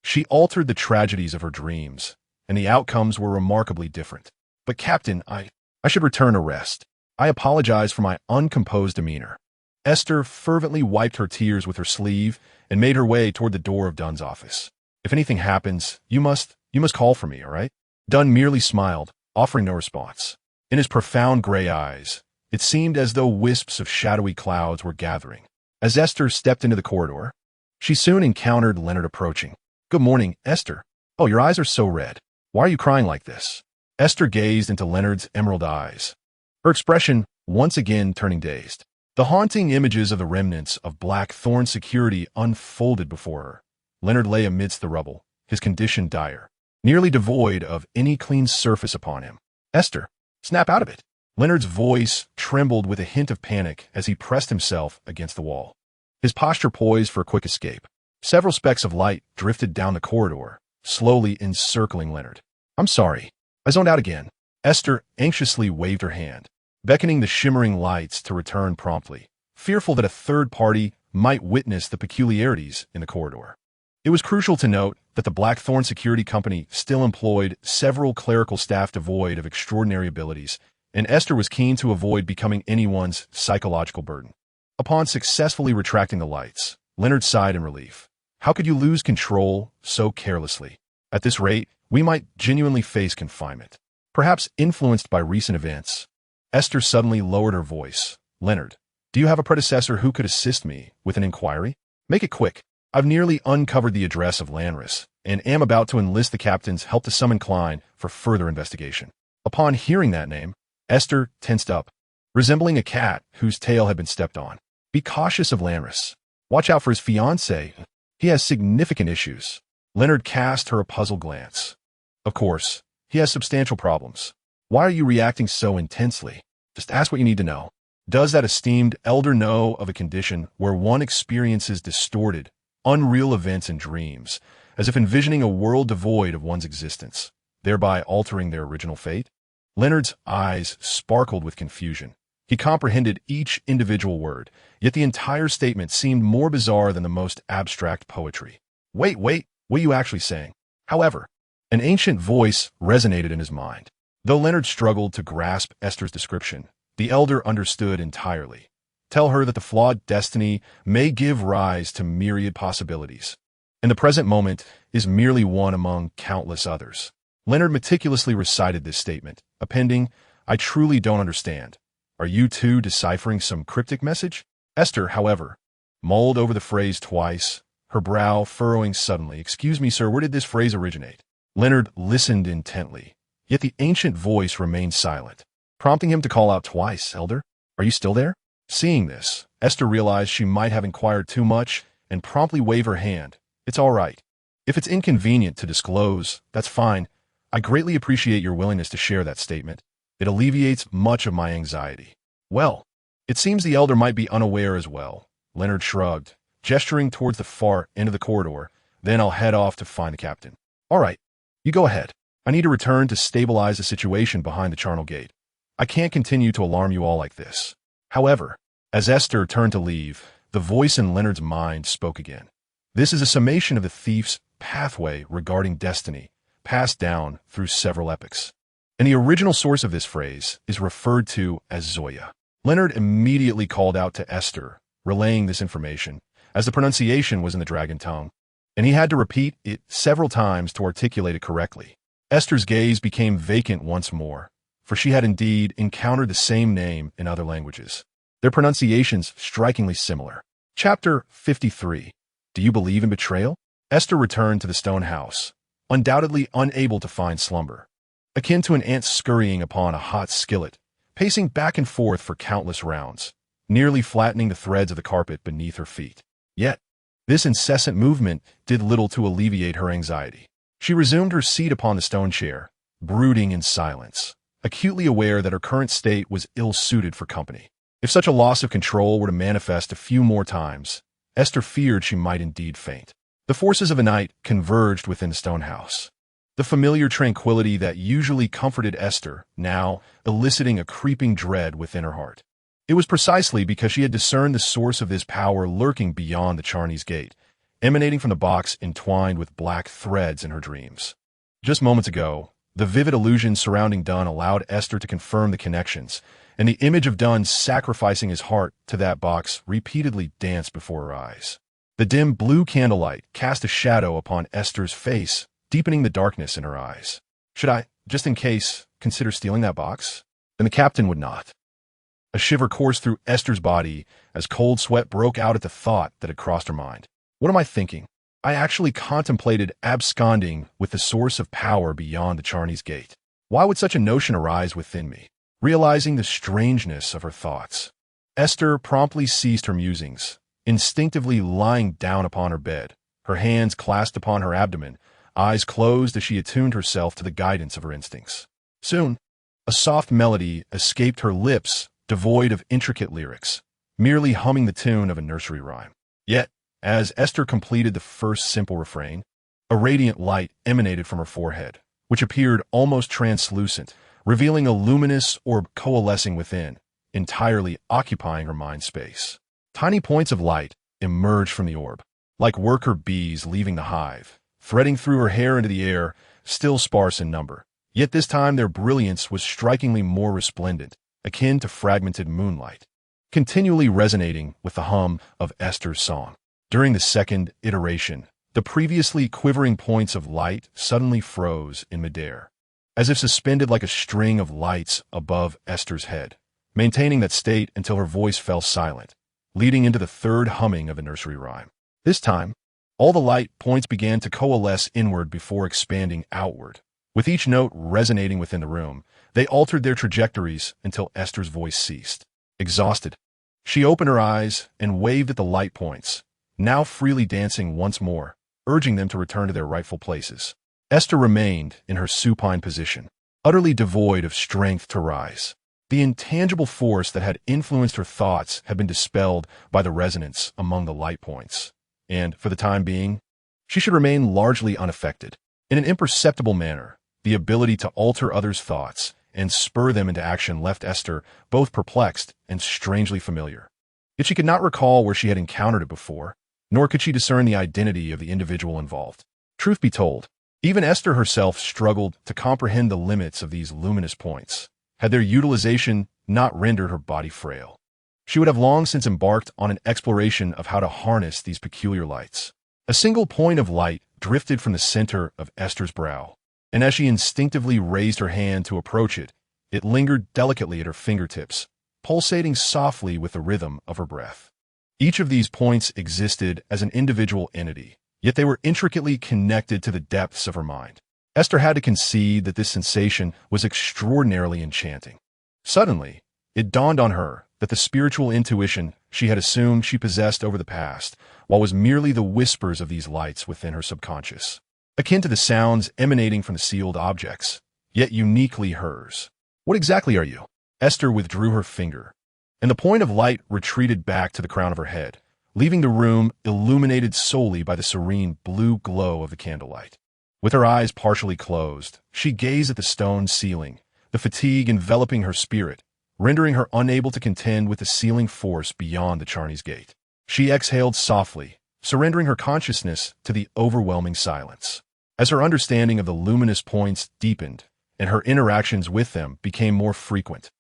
[SPEAKER 1] She altered the tragedies of her dreams, and the outcomes were remarkably different. But Captain, I should return to rest. I apologize for my uncomposed demeanor. Esther fervently wiped her tears with her sleeve and made her way toward the door of Dunn's office. If anything happens, you must call for me, all right? Dunn merely smiled, offering no response. In his profound gray eyes, it seemed as though wisps of shadowy clouds were gathering. As Esther stepped into the corridor, she soon encountered Leonard approaching. Good morning, Esther. Oh, your eyes are so red. Why are you crying like this? Esther gazed into Leonard's emerald eyes, her expression once again turning dazed. The haunting images of the remnants of Blackthorn security unfolded before her. Leonard lay amidst the rubble, his condition dire, nearly devoid of any clean surface upon him. Esther, snap out of it. Leonard's voice trembled with a hint of panic as he pressed himself against the wall, his posture poised for a quick escape. Several specks of light drifted down the corridor, slowly encircling Leonard. I'm sorry. I zoned out again. Esther anxiously waved her hand, beckoning the shimmering lights to return promptly, fearful that a third party might witness the peculiarities in the corridor. It was crucial to note that the Blackthorn Security Company still employed several clerical staff devoid of extraordinary abilities, and Esther was keen to avoid becoming anyone's psychological burden. Upon successfully retracting the lights, Leonard sighed in relief. How could you lose control so carelessly? At this rate, we might genuinely face confinement. Perhaps influenced by recent events. Esther suddenly lowered her voice. Leonard, do you have a predecessor who could assist me with an inquiry? Make it quick. I've nearly uncovered the address of Lanris, and am about to enlist the captain's help to summon Klein for further investigation. Upon hearing that name, Esther tensed up, resembling a cat whose tail had been stepped on. Be cautious of Lanris. Watch out for his fiancée. He has significant issues. Leonard cast her a puzzled glance. Of course, he has substantial problems. Why are you reacting so intensely? Just ask what you need to know. Does that esteemed elder know of a condition where one experiences distorted, unreal events and dreams, as if envisioning a world devoid of one's existence, thereby altering their original fate? Leonard's eyes sparkled with confusion. He comprehended each individual word, yet the entire statement seemed more bizarre than the most abstract poetry. Wait, what are you actually saying? However, an ancient voice resonated in his mind. Though Leonard struggled to grasp Esther's description, the elder understood entirely. Tell her that the flawed destiny may give rise to myriad possibilities, and the present moment is merely one among countless others. Leonard meticulously recited this statement, appending, I truly don't understand. Are you two deciphering some cryptic message? Esther, however, mulled over the phrase twice, her brow furrowing suddenly. Excuse me, sir, where did this phrase originate? Leonard listened intently, yet the ancient voice remained silent, prompting him to call out twice, Elder, are you still there? Seeing this, Esther realized she might have inquired too much and promptly waved her hand. It's all right. If it's inconvenient to disclose, that's fine. I greatly appreciate your willingness to share that statement. It alleviates much of my anxiety. Well, it seems the elder might be unaware as well. Leonard shrugged, gesturing towards the far end of the corridor. Then I'll head off to find the captain. All right, you go ahead. I need to return to stabilize the situation behind the charnel gate. I can't continue to alarm you all like this. However, as Esther turned to leave, the voice in Leonard's mind spoke again. This is a summation of the thief's pathway regarding destiny, passed down through several epochs. And the original source of this phrase is referred to as Zoya. Leonard immediately called out to Esther, relaying this information, as the pronunciation was in the dragon tongue, and he had to repeat it several times to articulate it correctly. Aiste's gaze became vacant once more, for she had indeed encountered the same name in other languages, their pronunciations strikingly similar. Chapter 53. Do you believe in betrayal? Aiste returned to the stone house, undoubtedly unable to find slumber, akin to an ant scurrying upon a hot skillet, pacing back and forth for countless rounds, nearly flattening the threads of the carpet beneath her feet. Yet, this incessant movement did little to alleviate her anxiety. She resumed her seat upon the stone chair, brooding in silence, acutely aware that her current state was ill-suited for company. If such a loss of control were to manifest a few more times, Aiste feared she might indeed faint. The forces of the night converged within the stone house. The familiar tranquility that usually comforted Aiste now eliciting a creeping dread within her heart. It was precisely because she had discerned the source of this power lurking beyond the Chanis Gate, emanating from the box entwined with black threads in her dreams. Just moments ago, the vivid illusions surrounding Dunn allowed Aiste to confirm the connections, and the image of Dunn sacrificing his heart to that box repeatedly danced before her eyes. The dim blue candlelight cast a shadow upon Aiste's face, deepening the darkness in her eyes. Should I, just in case, consider stealing that box? Then the captain would not. A shiver coursed through Aiste's body as cold sweat broke out at the thought that had crossed her mind. What am I thinking? I actually contemplated absconding with the source of power beyond the Chanis Gate. Why would such a notion arise within me? Realizing the strangeness of her thoughts, Aiste promptly ceased her musings, instinctively lying down upon her bed, her hands clasped upon her abdomen, eyes closed as she attuned herself to the guidance of her instincts. Soon, a soft melody escaped her lips, devoid of intricate lyrics, merely humming the tune of a nursery rhyme. Yet, as Aiste completed the first simple refrain, a radiant light emanated from her forehead, which appeared almost translucent, revealing a luminous orb coalescing within, entirely occupying her mind space. Tiny points of light emerged from the orb, like worker bees leaving the hive, threading through her hair into the air, still sparse in number. Yet this time their brilliance was strikingly more resplendent, akin to fragmented moonlight, continually resonating with the hum of Aiste's song. During the second iteration, the previously quivering points of light suddenly froze in midair, as if suspended like a string of lights above Aiste's head, maintaining that state until her voice fell silent, leading into the third humming of the nursery rhyme. This time, all the light points began to coalesce inward before expanding outward. With each note resonating within the room, they altered their trajectories until Aiste's voice ceased. Exhausted, she opened her eyes and waved at the light points, now freely dancing once more, urging them to return to their rightful places. Aiste remained in her supine position, utterly devoid of strength to rise. The intangible force that had influenced her thoughts had been dispelled by the resonance among the light points, and, for the time being, she should remain largely unaffected. In an imperceptible manner, the ability to alter others' thoughts and spur them into action left Aiste both perplexed and strangely familiar. Yet she could not recall where she had encountered it before, nor could she discern the identity of the individual involved. Truth be told, even Aiste herself struggled to comprehend the limits of these luminous points, had their utilization not rendered her body frail. She would have long since embarked on an exploration of how to harness these peculiar lights. A single point of light drifted from the center of Aiste's brow, and as she instinctively raised her hand to approach it, it lingered delicately at her fingertips, pulsating softly with the rhythm of her breath. Each of these points existed as an individual entity, yet they were intricately connected to the depths of her mind. Aiste had to concede that this sensation was extraordinarily enchanting. Suddenly, it dawned on her that the spiritual intuition she had assumed she possessed over the past, while was merely the whispers of these lights within her subconscious, akin to the sounds emanating from the sealed objects, yet uniquely hers. What exactly are you? Aiste withdrew her finger, and the point of light retreated back to the crown of her head, leaving the room illuminated solely by the serene blue glow of the candlelight. With her eyes partially closed, she gazed at the stone ceiling, the fatigue enveloping her spirit, rendering her unable to contend with the sealing force beyond the Chanis Gate. She exhaled softly, surrendering her consciousness to the overwhelming silence. As her understanding of the luminous points deepened, and her interactions with them became more frequent,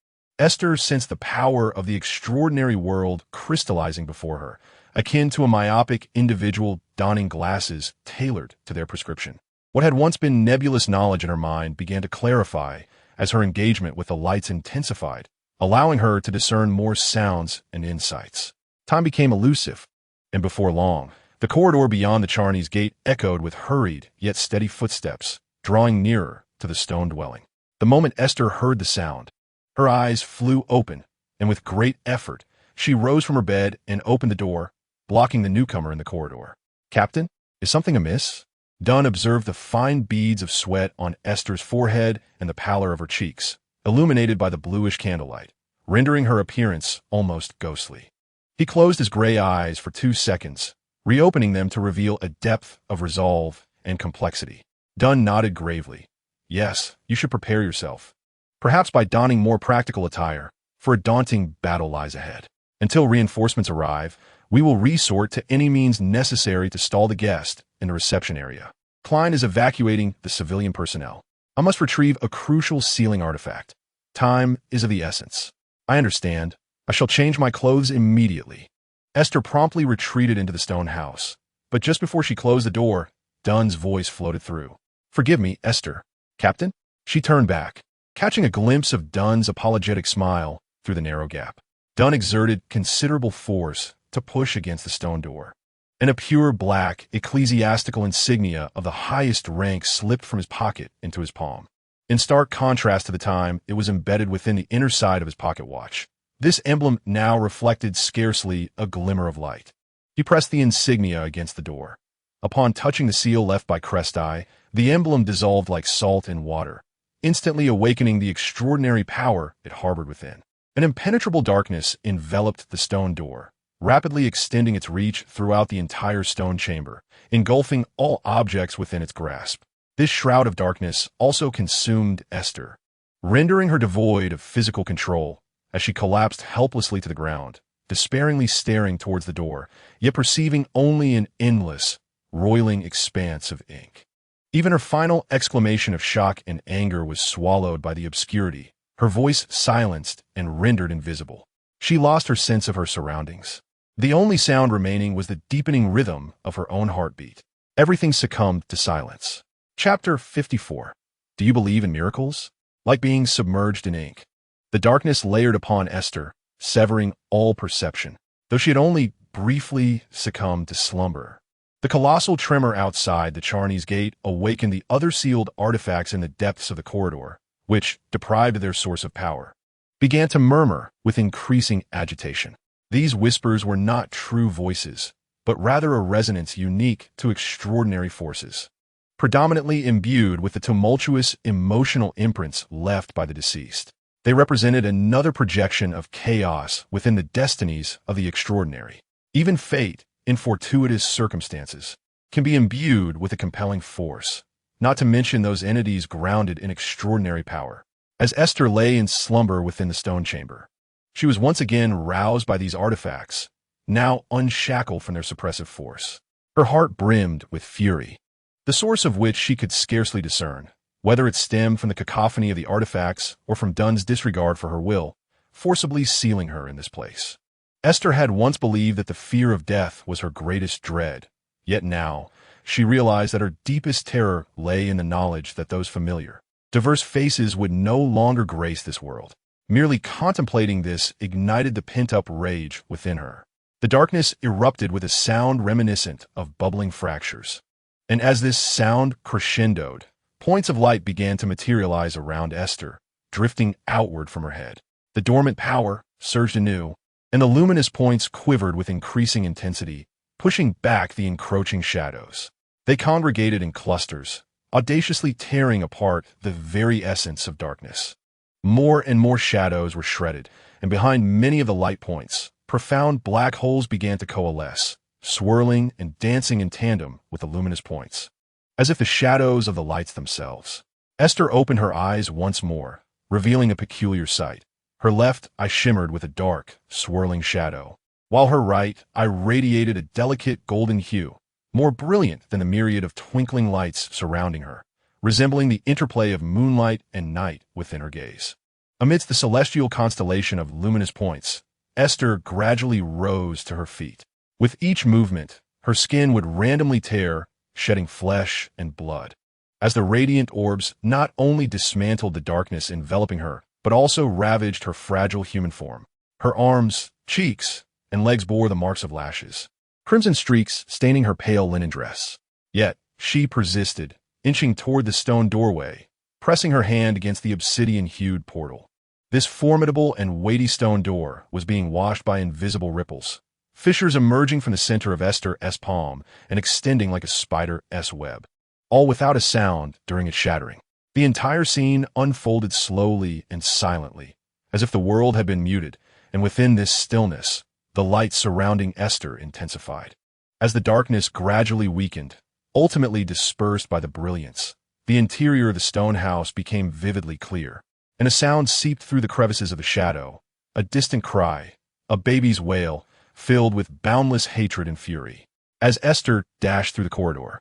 [SPEAKER 1] Aiste sensed the power of the extraordinary world crystallizing before her, akin to a myopic individual donning glasses tailored to their prescription. What had once been nebulous knowledge in her mind began to clarify as her engagement with the lights intensified, allowing her to discern more sounds and insights. Time became elusive, and before long, the corridor beyond the Chanis Gate echoed with hurried yet steady footsteps, drawing nearer to the stone dwelling. The moment Aiste heard the sound, her eyes flew open, and with great effort, she rose from her bed and opened the door, blocking the newcomer in the corridor. "Captain, is something amiss?" Dunn observed the fine beads of sweat on Aiste's forehead and the pallor of her cheeks, illuminated by the bluish candlelight, rendering her appearance almost ghostly. He closed his gray eyes for 2 seconds, reopening them to reveal a depth of resolve and complexity. Dunn nodded gravely. "Yes, you should prepare yourself, perhaps by donning more practical attire, for a daunting battle lies ahead. Until reinforcements arrive, we will resort to any means necessary to stall the guest in the reception area. Klein is evacuating the civilian personnel. I must retrieve a crucial sealing artifact. Time is of the essence." "I understand. I shall change my clothes immediately." Aiste promptly retreated into the stone house, but just before she closed the door, Dunn's voice floated through. "Forgive me, Aiste." "Captain?" She turned back, catching a glimpse of Dunn's apologetic smile through the narrow gap. Dunn exerted considerable force to push against the stone door, and a pure black ecclesiastical insignia of the highest rank slipped from his pocket into his palm. In stark contrast to the time, it was embedded within the inner side of his pocket watch. This emblem now reflected scarcely a glimmer of light. He pressed the insignia against the door. Upon touching the seal left by Crest-Eye, the emblem dissolved like salt in water, instantly awakening the extraordinary power it harbored within. An impenetrable darkness enveloped the stone door, rapidly extending its reach throughout the entire stone chamber, engulfing all objects within its grasp. This shroud of darkness also consumed Aiste, rendering her devoid of physical control as she collapsed helplessly to the ground, despairingly staring towards the door, yet perceiving only an endless, roiling expanse of ink. Even her final exclamation of shock and anger was swallowed by the obscurity, her voice silenced and rendered invisible. She lost her sense of her surroundings. The only sound remaining was the deepening rhythm of her own heartbeat. Everything succumbed to silence. Chapter 54. Do you believe in miracles? Like being submerged in ink, the darkness layered upon Aiste, severing all perception, though she had only briefly succumbed to slumber. The colossal tremor outside the Chanis Gate awakened the other sealed artifacts in the depths of the corridor, which, deprived of their source of power, began to murmur with increasing agitation. These whispers were not true voices, but rather a resonance unique to extraordinary forces, predominantly imbued with the tumultuous emotional imprints left by the deceased. They represented another projection of chaos within the destinies of the extraordinary. Even fate, in fortuitous circumstances, can be imbued with a compelling force, not to mention those entities grounded in extraordinary power. As Aiste lay in slumber within the stone chamber, she was once again roused by these artifacts, now unshackled from their suppressive force. Her heart brimmed with fury, the source of which she could scarcely discern, whether it stemmed from the cacophony of the artifacts or from Dunn's disregard for her will, forcibly sealing her in this place. Aiste had once believed that the fear of death was her greatest dread, yet now she realized that her deepest terror lay in the knowledge that those familiar, diverse faces would no longer grace this world. Merely contemplating this ignited the pent-up rage within her. The darkness erupted with a sound reminiscent of bubbling fractures, and as this sound crescendoed, points of light began to materialize around Aiste, drifting outward from her head. The dormant power surged anew, and the luminous points quivered with increasing intensity, pushing back the encroaching shadows. They congregated in clusters, audaciously tearing apart the very essence of darkness. More and more shadows were shredded, and behind many of the light points, profound black holes began to coalesce, swirling and dancing in tandem with the luminous points, as if the shadows of the lights themselves. Aiste opened her eyes once more, revealing a peculiar sight. Her left eye shimmered with a dark, swirling shadow, while her right eye radiated a delicate golden hue, more brilliant than the myriad of twinkling lights surrounding her, resembling the interplay of moonlight and night within her gaze. Amidst the celestial constellation of luminous points, Aiste gradually rose to her feet. With each movement, her skin would randomly tear, shedding flesh and blood. As the radiant orbs not only dismantled the darkness enveloping her, but also ravaged her fragile human form. Her arms, cheeks, and legs bore the marks of lashes, crimson streaks staining her pale linen dress. Yet, she persisted, inching toward the stone doorway, pressing her hand against the obsidian-hued portal. This formidable and weighty stone door was being washed by invisible ripples, fissures emerging from the center of Aiste's palm and extending like a spider's web, all without a sound during its shattering. The entire scene unfolded slowly and silently, as if the world had been muted, and within this stillness, the light surrounding Aiste intensified. As the darkness gradually weakened, ultimately dispersed by the brilliance, the interior of the stone house became vividly clear, and a sound seeped through the crevices of the shadow, a distant cry, a baby's wail, filled with boundless hatred and fury. As Aiste dashed through the corridor,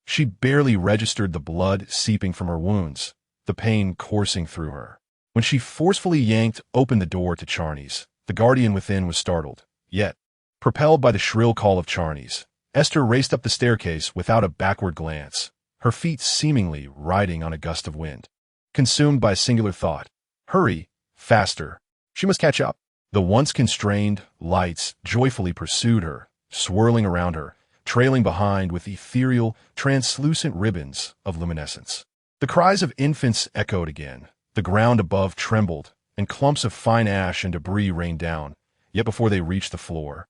[SPEAKER 1] she barely registered the blood seeping from her wounds, the pain coursing through her. When she forcefully yanked open the door to Chanis, the guardian within was startled. Yet, propelled by the shrill call of Chanis, Aiste raced up the staircase without a backward glance, her feet seemingly riding on a gust of wind. Consumed by a singular thought, hurry, faster, she must catch up. The once constrained lights joyfully pursued her, swirling around her, trailing behind with ethereal, translucent ribbons of luminescence. The cries of infants echoed again, the ground above trembled, and clumps of fine ash and debris rained down, yet before they reached the floor,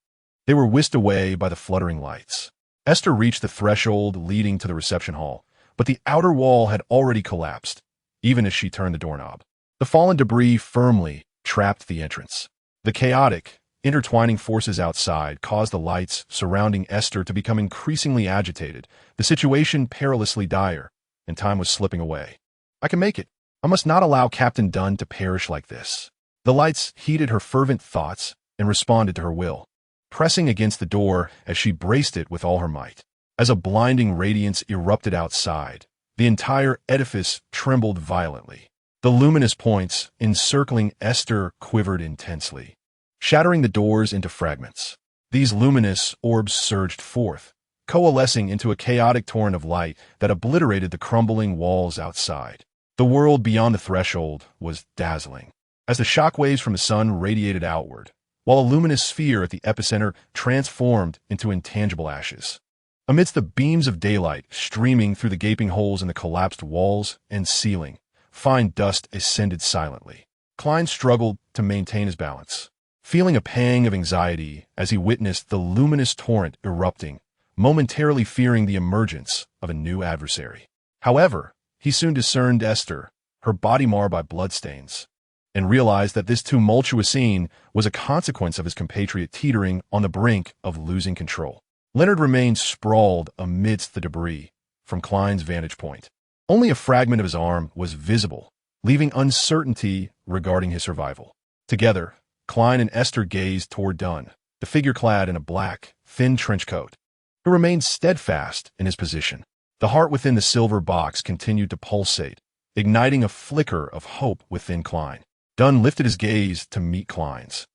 [SPEAKER 1] they were whisked away by the fluttering lights. Aiste reached the threshold leading to the reception hall, but the outer wall had already collapsed, even as she turned the doorknob. The fallen debris firmly trapped the entrance. The chaotic, intertwining forces outside caused the lights surrounding Aiste to become increasingly agitated, the situation perilously dire, and time was slipping away. I can make it. I must not allow Captain Dunn to perish like this. The lights heeded her fervent thoughts and responded to her will, pressing against the door as she braced it with all her might. As a blinding radiance erupted outside, the entire edifice trembled violently. The luminous points encircling Aiste quivered intensely, shattering the doors into fragments. These luminous orbs surged forth, coalescing into a chaotic torrent of light that obliterated the crumbling walls outside. The world beyond the threshold was dazzling, as the shockwaves from the sun radiated outward, while a luminous sphere at the epicenter transformed into intangible ashes. Amidst the beams of daylight streaming through the gaping holes in the collapsed walls and ceiling, fine dust ascended silently. Klein struggled to maintain his balance, feeling a pang of anxiety as he witnessed the luminous torrent erupting, momentarily fearing the emergence of a new adversary. However, he soon discerned Aiste, her body marred by bloodstains, and realized that this tumultuous scene was a consequence of his compatriot teetering on the brink of losing control. Leonard remained sprawled amidst the debris from Klein's vantage point. Only a fragment of his arm was visible, leaving uncertainty regarding his survival. Together, Klein and Aiste gazed toward Dunn, the figure clad in a black, thin trench coat, who remained steadfast in his position. The heart within the silver box continued to pulsate, igniting a flicker of hope within Klein. Dunn lifted his gaze to meet Klein's,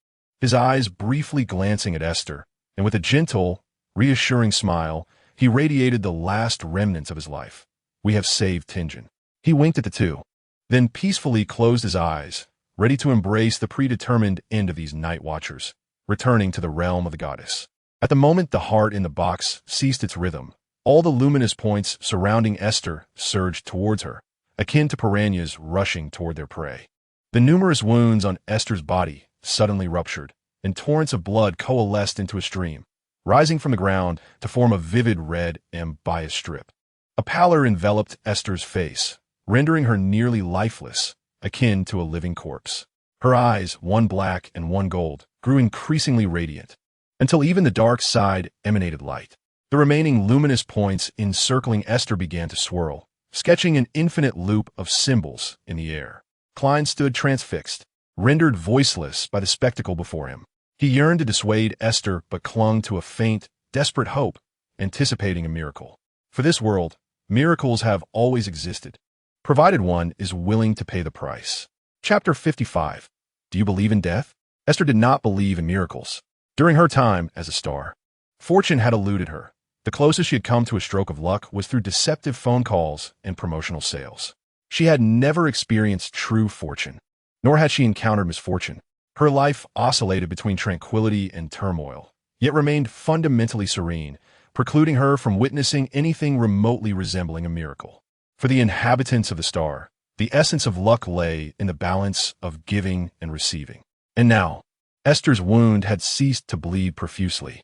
[SPEAKER 1] his eyes briefly glancing at Aiste, and with a gentle, reassuring smile, he radiated the last remnants of his life. We have saved Tingen. He winked at the two, then peacefully closed his eyes, ready to embrace the predetermined end of these night watchers, returning to the realm of the goddess. At the moment the heart in the box ceased its rhythm, all the luminous points surrounding Aiste surged towards her, akin to piranhas rushing toward their prey. The numerous wounds on Aiste's body suddenly ruptured, and torrents of blood coalesced into a stream, rising from the ground to form a vivid red ambiguous strip. A pallor enveloped Aiste's face, rendering her nearly lifeless, akin to a living corpse. Her eyes, one black and one gold, grew increasingly radiant, until even the dark side emanated light. The remaining luminous points encircling Aiste began to swirl, sketching an infinite loop of symbols in the air. Klein stood transfixed, rendered voiceless by the spectacle before him. He yearned to dissuade Aiste but clung to a faint, desperate hope, anticipating a miracle. For this world, miracles have always existed, provided one is willing to pay the price. Chapter 55. Do you believe in death? Aiste did not believe in miracles. During her time as a star, Fortune had eluded her. The closest she had come to a stroke of luck was through deceptive phone calls and promotional sales. She had never experienced true fortune, nor had she encountered misfortune. Her life oscillated between tranquility and turmoil, yet remained fundamentally serene, precluding her from witnessing anything remotely resembling a miracle. For the inhabitants of the star, the essence of luck lay in the balance of giving and receiving. And now, Aiste's wound had ceased to bleed profusely,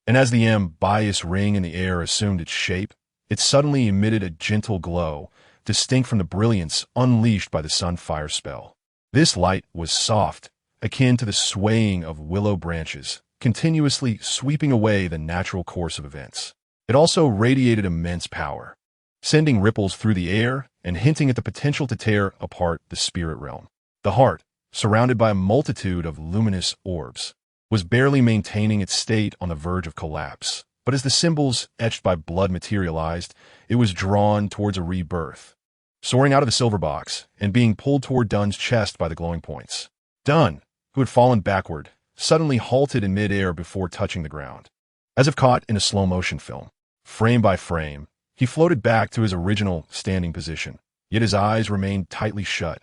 [SPEAKER 1] and as the ambiguous ring in the air assumed its shape, it suddenly emitted a gentle glow, distinct from the brilliance unleashed by the sunfire spell. This light was soft, akin to the swaying of willow branches, continuously sweeping away the natural course of events. It also radiated immense power, sending ripples through the air and hinting at the potential to tear apart the spirit realm. The heart, surrounded by a multitude of luminous orbs, was barely maintaining its state on the verge of collapse. But as the symbols etched by blood materialized, it was drawn towards a rebirth, soaring out of the silver box and being pulled toward Dunn's chest by the glowing points. Dunn, who had fallen backward, suddenly halted in midair before touching the ground. As if caught in a slow-motion film, frame by frame, he floated back to his original standing position, yet his eyes remained tightly shut,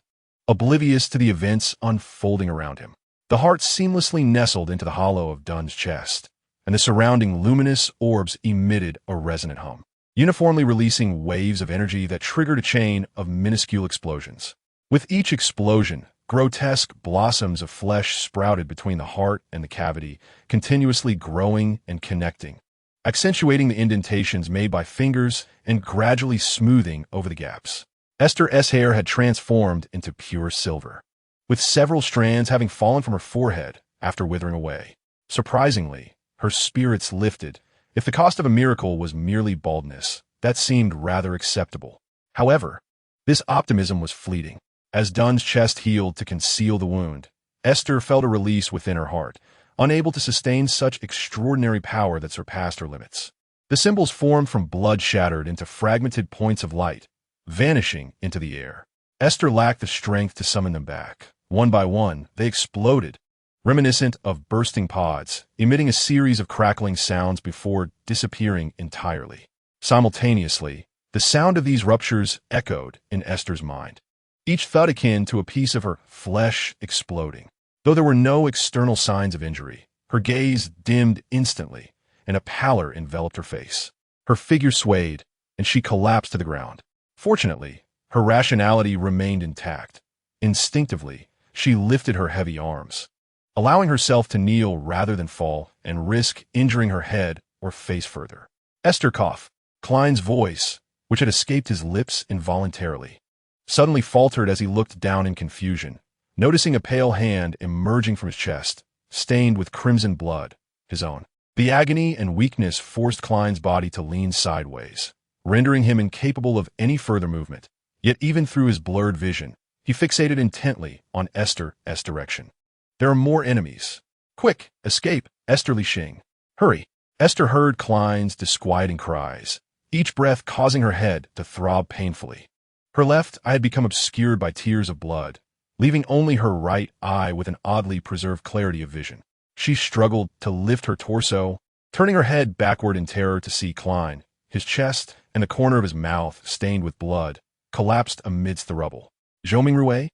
[SPEAKER 1] oblivious to the events unfolding around him. The heart seamlessly nestled into the hollow of Dunn's chest, and the surrounding luminous orbs emitted a resonant hum, uniformly releasing waves of energy that triggered a chain of minuscule explosions. With each explosion, grotesque blossoms of flesh sprouted between the heart and the cavity, continuously growing and connecting, accentuating the indentations made by fingers and gradually smoothing over the gaps. Aiste's hair had transformed into pure silver, with several strands having fallen from her forehead after withering away. Surprisingly, her spirits lifted. If the cost of a miracle was merely baldness, that seemed rather acceptable. However, this optimism was fleeting. As Dunn's chest healed to conceal the wound, Aiste felt a release within her heart, unable to sustain such extraordinary power that surpassed her limits. The symbols formed from blood shattered into fragmented points of light, vanishing into the air. Aiste lacked the strength to summon them back. One by one, they exploded, reminiscent of bursting pods, emitting a series of crackling sounds before disappearing entirely. Simultaneously, the sound of these ruptures echoed in Aiste's mind, each thud akin to a piece of her flesh exploding. Though there were no external signs of injury, her gaze dimmed instantly, and a pallor enveloped her face. Her figure swayed, and she collapsed to the ground. Fortunately, her rationality remained intact. Instinctively, she lifted her heavy arms, allowing herself to kneel rather than fall and risk injuring her head or face further. Aiste coughed. Klein's voice, which had escaped his lips involuntarily, suddenly faltered as he looked down in confusion, noticing a pale hand emerging from his chest, stained with crimson blood, his own. The agony and weakness forced Klein's body to lean sideways, rendering him incapable of any further movement. Yet even through his blurred vision, he fixated intently on Aiste's direction. There are more enemies. Quick, escape, Xing. Hurry. Aiste heard Klein's disquieting cries, each breath causing her head to throb painfully. Her left eye had become obscured by tears of blood, leaving only her right eye with an oddly preserved clarity of vision. She struggled to lift her torso, turning her head backward in terror to see Klein, his chest and the corner of his mouth stained with blood, collapsed amidst the rubble. Zhoming.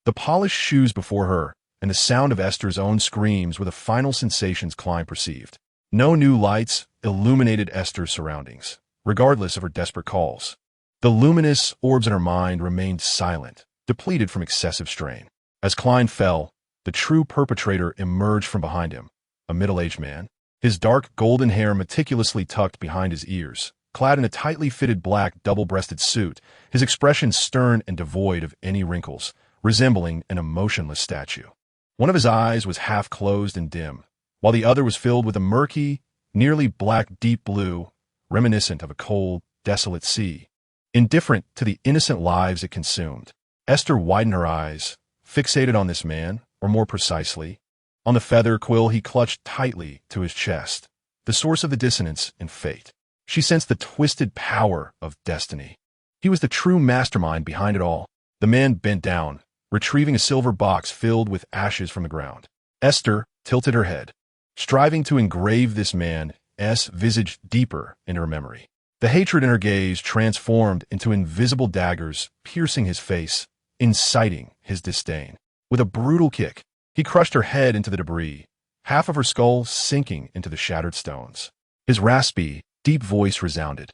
[SPEAKER 1] The polished shoes before her and the sound of Aiste's own screams were the final sensations Klein perceived. No new lights illuminated Aiste's surroundings, regardless of her desperate calls. The luminous orbs in her mind remained silent, depleted from excessive strain. As Klein fell, the true perpetrator emerged from behind him, a middle-aged man, his dark golden hair meticulously tucked behind his ears, clad in a tightly fitted black double-breasted suit, his expression stern and devoid of any wrinkles, resembling an emotionless statue. One of his eyes was half closed and dim, while the other was filled with a murky, nearly black deep blue, reminiscent of a cold, desolate sea, indifferent to the innocent lives it consumed. Aiste widened her eyes, fixated on this man, or more precisely, on the feather quill he clutched tightly to his chest, the source of the dissonance in fate. She sensed the twisted power of destiny. He was the true mastermind behind it all. The man bent down, retrieving a silver box filled with ashes from the ground. Aiste tilted her head, striving to engrave this man S visage deeper into her memory. The hatred in her gaze transformed into invisible daggers, piercing his face, inciting his disdain. With a brutal kick, he crushed her head into the debris, half of her skull sinking into the shattered stones. His raspy, deep voice resounded.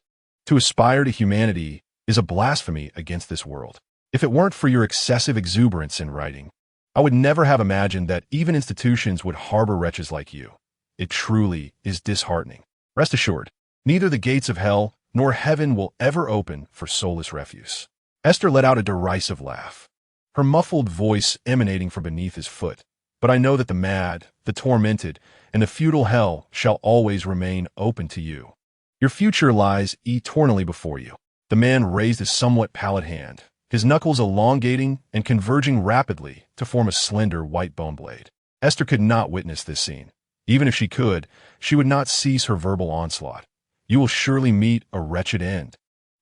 [SPEAKER 1] To aspire to humanity is a blasphemy against this world. If it weren't for your excessive exuberance in writing, I would never have imagined that even institutions would harbor wretches like you. It truly is disheartening. Rest assured, neither the gates of hell nor heaven will ever open for soulless refuse. Esther let out a derisive laugh, her muffled voice emanating from beneath his foot. But I know that the mad, the tormented, and the futile hell shall always remain open to you. Your future lies eternally before you. The man raised his somewhat pallid hand, his knuckles elongating and converging rapidly to form a slender white bone blade. Esther could not witness this scene. Even if she could, she would not cease her verbal onslaught. You will surely meet a wretched end.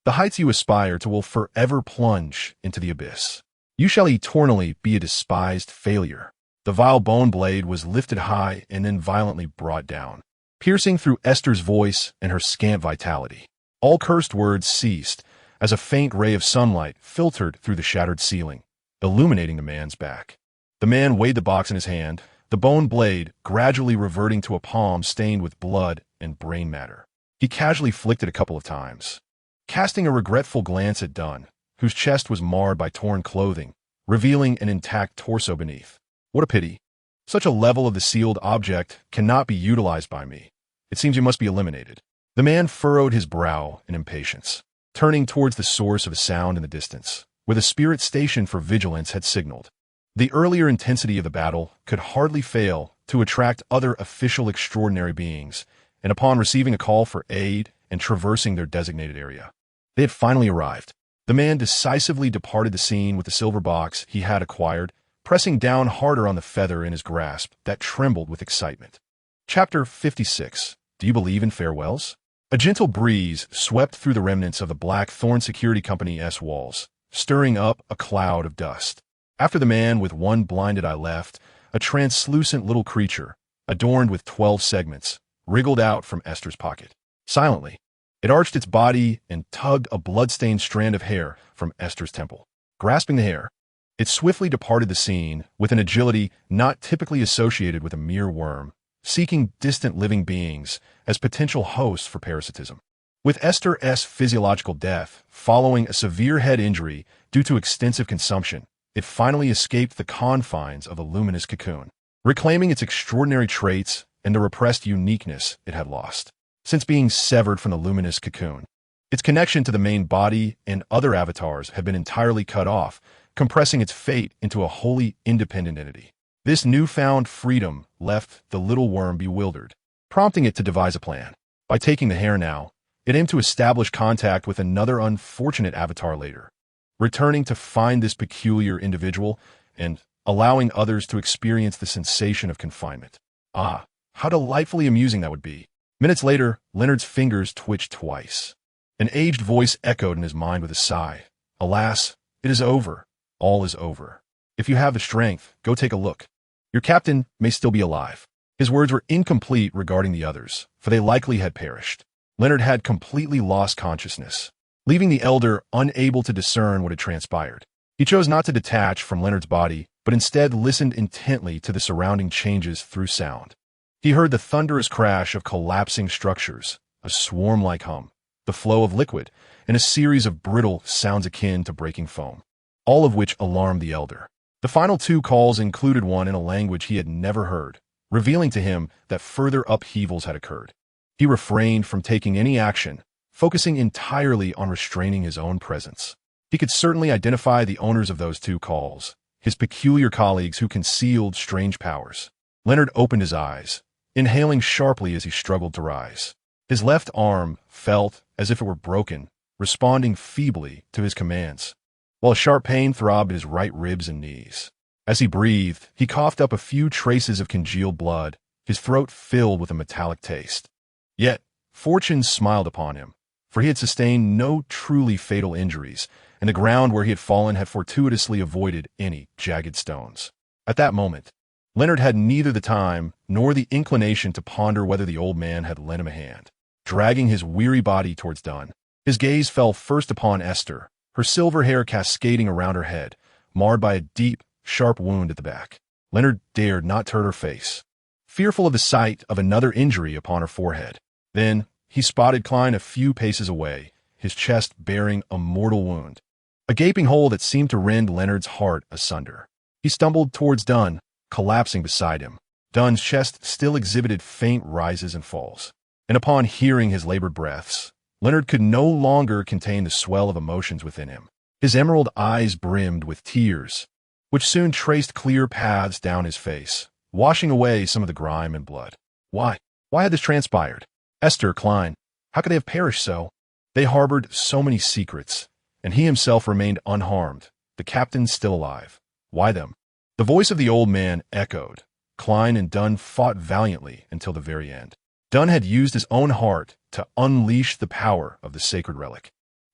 [SPEAKER 1] The heights you aspire to will forever plunge into the abyss. You shall eternally be a despised failure. The vile bone blade was lifted high and then violently brought down, piercing through Esther's voice and her scant vitality. All cursed words ceased as a faint ray of sunlight filtered through the shattered ceiling, illuminating the man's back. The man weighed the box in his hand, the bone blade gradually reverting to a palm stained with blood and brain matter. He casually flicked it a couple of times, casting a regretful glance at Dunn, whose chest was marred by torn clothing, revealing an intact torso beneath. What a pity. Such a level of the sealed object cannot be utilized by me. It seems you must be eliminated. The man furrowed his brow in impatience, turning towards the source of a sound in the distance, where the spirit station for vigilance had signaled. The earlier intensity of the battle could hardly fail to attract other official extraordinary beings, and upon receiving a call for aid and traversing their designated area, they had finally arrived. The man decisively departed the scene with the silver box he had acquired, pressing down harder on the feather in his grasp that trembled with excitement. Chapter 56. Do you believe in farewells? A gentle breeze swept through the remnants of the Blackthorn Security Company's walls, stirring up a cloud of dust. After the man with one blinded eye left, a translucent little creature, adorned with 12 segments, wriggled out from Esther's pocket. Silently, it arched its body and tugged a blood-stained strand of hair from Esther's temple. Grasping the hair, it swiftly departed the scene with an agility not typically associated with a mere worm, seeking distant living beings as potential hosts for parasitism. With Esther's physiological death following a severe head injury due to extensive consumption, it finally escaped the confines of the luminous cocoon, reclaiming its extraordinary traits and the repressed uniqueness it had lost. Since being severed from the luminous cocoon, its connection to the main body and other avatars had been entirely cut off, compressing its fate into a wholly independent entity. This newfound freedom left the little worm bewildered, prompting it to devise a plan. By taking the hair now, it aimed to establish contact with another unfortunate avatar later, returning to find this peculiar individual and allowing others to experience the sensation of confinement. Ah, how delightfully amusing that would be. Minutes later, Leonard's fingers twitched twice. An aged voice echoed in his mind with a sigh. Alas, it is over. All is over. If you have the strength, go take a look. Your captain may still be alive. His words were incomplete regarding the others, for they likely had perished. Leonard had completely lost consciousness, leaving the elder unable to discern what had transpired. He chose not to detach from Leonard's body, but instead listened intently to the surrounding changes through sound. He heard the thunderous crash of collapsing structures, a swarm-like hum, the flow of liquid, and a series of brittle sounds akin to breaking foam, all of which alarmed the elder. The final two calls included one in a language he had never heard, revealing to him that further upheavals had occurred. He refrained from taking any action, focusing entirely on restraining his own presence. He could certainly identify the owners of those two calls, his peculiar colleagues who concealed strange powers. Leonard opened his eyes, inhaling sharply as he struggled to rise. His left arm felt as if it were broken, responding feebly to his commands, while a sharp pain throbbed at his right ribs and knees. As he breathed, he coughed up a few traces of congealed blood, his throat filled with a metallic taste. Yet, fortune smiled upon him, for he had sustained no truly fatal injuries, and the ground where he had fallen had fortuitously avoided any jagged stones. At that moment, Leonard had neither the time nor the inclination to ponder whether the old man had lent him a hand. Dragging his weary body towards Dunn, his gaze fell first upon Aiste, her silver hair cascading around her head, marred by a deep, sharp wound at the back. Leonard dared not turn her face, fearful of the sight of another injury upon her forehead. Then he spotted Klein a few paces away, his chest bearing a mortal wound, a gaping hole that seemed to rend Leonard's heart asunder. He stumbled towards Dunn, collapsing beside him. Dunn's chest still exhibited faint rises and falls, and upon hearing his labored breaths, Leonard could no longer contain the swell of emotions within him. His emerald eyes brimmed with tears, which soon traced clear paths down his face, washing away some of the grime and blood. Why? Why had this transpired? Aiste, Klein, how could they have perished so? They harbored so many secrets, and he himself remained unharmed, the captain still alive. Why them? The voice of the old man echoed. Klein and Dunn fought valiantly until the very end. Dunn had used his own heart to unleash the power of the sacred relic,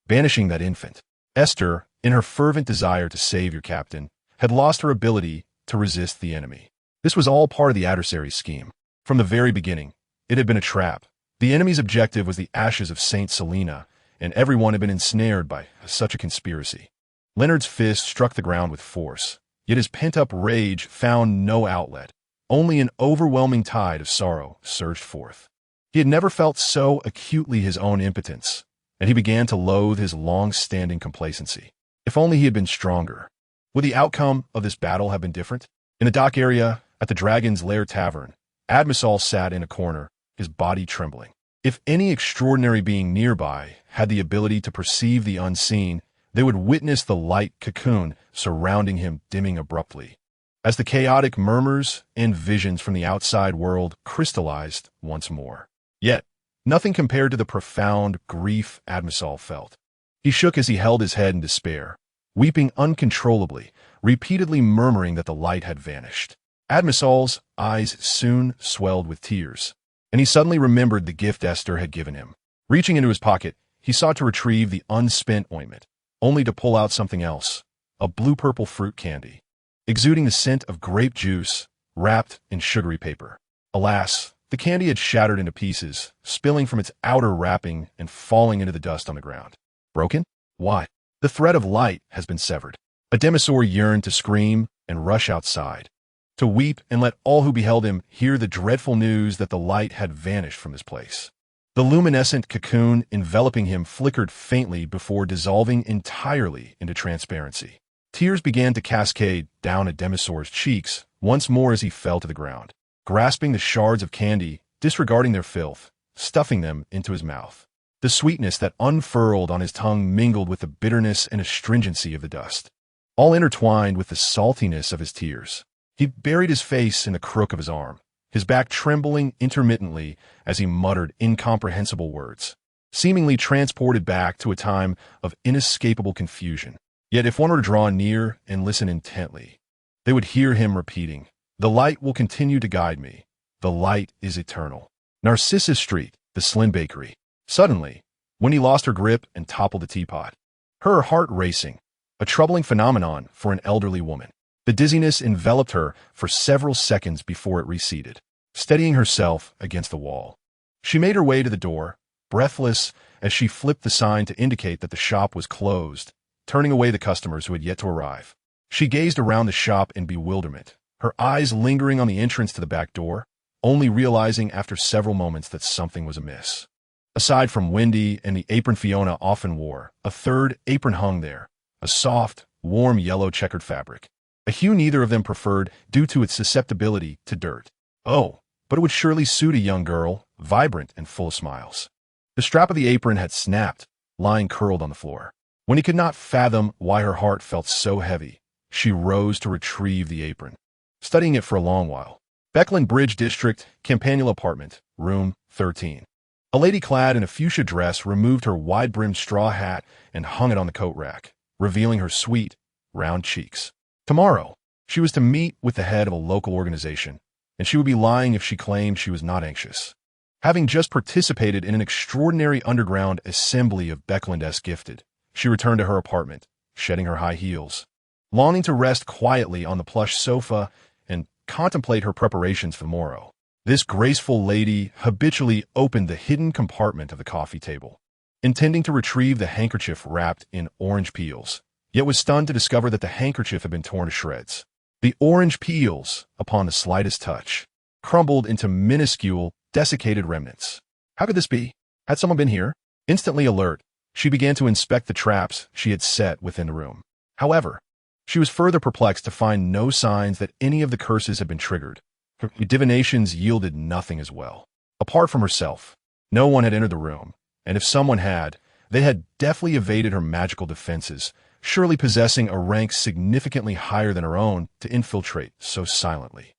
[SPEAKER 1] banishing that infant. Aiste, in her fervent desire to save your captain, had lost her ability to resist the enemy. This was all part of the adversary's scheme. From the very beginning, it had been a trap. The enemy's objective was the ashes of Saint Selena, and everyone had been ensnared by such a conspiracy. Leonard's fist struck the ground with force, yet his pent-up rage found no outlet. Only an overwhelming tide of sorrow surged forth. He had never felt so acutely his own impotence, and he began to loathe his long-standing complacency. If only he had been stronger. Would the outcome of this battle have been different? In the dock area at the Dragon's Lair Tavern, Admisol sat in a corner, his body trembling. If any extraordinary being nearby had the ability to perceive the unseen, they would witness the light cocoon surrounding him dimming abruptly, as the chaotic murmurs and visions from the outside world crystallized once more. Yet, nothing compared to the profound grief Admisol felt. He shook as he held his head in despair, weeping uncontrollably, repeatedly murmuring that the light had vanished. Admisol's eyes soon swelled with tears, and he suddenly remembered the gift Aiste had given him. Reaching into his pocket, he sought to retrieve the unspent ointment, only to pull out something else, a blue-purple fruit candy, exuding the scent of grape juice, wrapped in sugary paper. Alas, the candy had shattered into pieces, spilling from its outer wrapping and falling into the dust on the ground. Broken? Why? The thread of light has been severed. Ademisaur yearned to scream and rush outside, to weep and let all who beheld him hear the dreadful news that the light had vanished from his place. The luminescent cocoon enveloping him flickered faintly before dissolving entirely into transparency. Tears began to cascade down Ademisaur's cheeks once more as he fell to the ground, grasping the shards of candy, disregarding their filth, stuffing them into his mouth. The sweetness that unfurled on his tongue mingled with the bitterness and astringency of the dust, all intertwined with the saltiness of his tears. He buried his face in the crook of his arm, his back trembling intermittently as he muttered incomprehensible words, seemingly transported back to a time of inescapable confusion. Yet if one were to draw near and listen intently, they would hear him repeating, "The light will continue to guide me. The light is eternal." Narcissus Street, the Slin Bakery. Suddenly, Winnie lost her grip and toppled the teapot, her heart racing, a troubling phenomenon for an elderly woman. The dizziness enveloped her for several seconds before it receded, steadying herself against the wall. She made her way to the door, breathless as she flipped the sign to indicate that the shop was closed, turning away the customers who had yet to arrive. She gazed around the shop in bewilderment, her eyes lingering on the entrance to the back door, only realizing after several moments that something was amiss. Aside from Wendy and the apron Fiona often wore, a third apron hung there, a soft, warm yellow checkered fabric, a hue neither of them preferred due to its susceptibility to dirt. Oh, but it would surely suit a young girl, vibrant and full of smiles. The strap of the apron had snapped, lying curled on the floor. When he could not fathom why her heart felt so heavy, she rose to retrieve the apron, studying it for a long while. Beckland Bridge District, Campanula Apartment, Room 13. A lady clad in a fuchsia dress removed her wide-brimmed straw hat and hung it on the coat rack, revealing her sweet, round cheeks. Tomorrow, she was to meet with the head of a local organization, and she would be lying if she claimed she was not anxious. Having just participated in an extraordinary underground assembly of Beckland-esque gifted, she returned to her apartment, shedding her high heels, longing to rest quietly on the plush sofa and contemplate her preparations for the morrow. This graceful lady habitually opened the hidden compartment of the coffee table, intending to retrieve the handkerchief wrapped in orange peels, yet was stunned to discover that the handkerchief had been torn to shreds. The orange peels, upon the slightest touch, crumbled into minuscule, desiccated remnants. How could this be? Had someone been here? Instantly alert, she began to inspect the traps she had set within the room. However, she was further perplexed to find no signs that any of the curses had been triggered. Her divinations yielded nothing as well. Apart from herself, no one had entered the room, and if someone had, they had deftly evaded her magical defenses, surely possessing a rank significantly higher than her own to infiltrate so silently.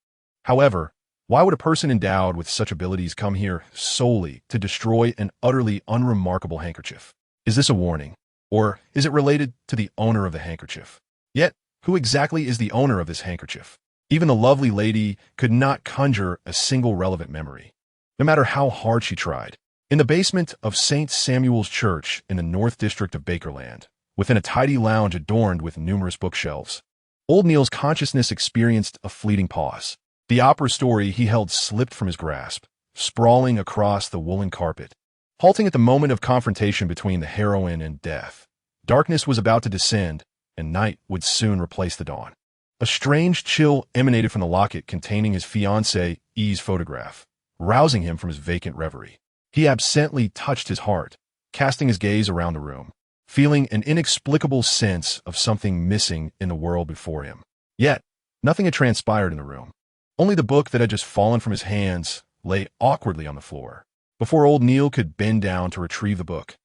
[SPEAKER 1] However, why would a person endowed with such abilities come here solely to destroy an utterly unremarkable handkerchief? Is this a warning? Or is it related to the owner of the handkerchief? Yet, who exactly is the owner of this handkerchief? Even the lovely lady could not conjure a single relevant memory, no matter how hard she tried. In the basement of St. Samuel's Church in the North District of Bakerland, within a tidy lounge adorned with numerous bookshelves, old Neil's consciousness experienced a fleeting pause. The opera story he held slipped from his grasp, sprawling across the woolen carpet. Halting at the moment of confrontation between the heroine and death, darkness was about to descend, and night would soon replace the dawn. A strange chill emanated from the locket containing his fiancée E's photograph, rousing him from his vacant reverie. He absently touched his heart, casting his gaze around the room, feeling an inexplicable sense of something missing in the world before him. Yet, nothing had transpired in the room. Only the book that had just fallen from his hands lay awkwardly on the floor. Before old Neil could bend down to retrieve the book,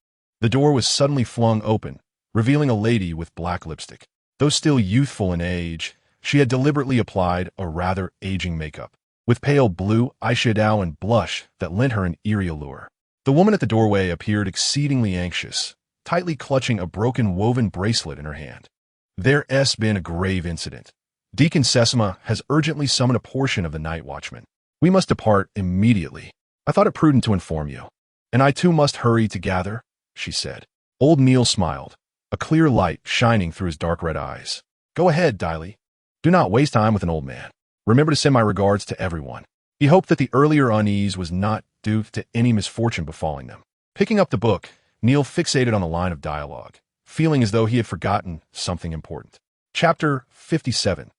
[SPEAKER 1] the door was suddenly flung open, revealing a lady with black lipstick. Though still youthful in age, she had deliberately applied a rather aging makeup, with pale blue eyeshadow and blush that lent her an eerie allure. The woman at the doorway appeared exceedingly anxious, tightly clutching a broken woven bracelet in her hand. There's been a grave incident. Deacon Sesama has urgently summoned a portion of the night watchmen. We must depart immediately. I thought it prudent to inform you. And I too must hurry to gather, she said. Old Neil smiled, a clear light shining through his dark red eyes. Go ahead, Diley. Do not waste time with an old man. Remember to send my regards to everyone. He hoped that the earlier unease was not due to any misfortune befalling them. Picking up the book, Neil fixated on the line of dialogue, feeling as though he had forgotten something important. Chapter 57.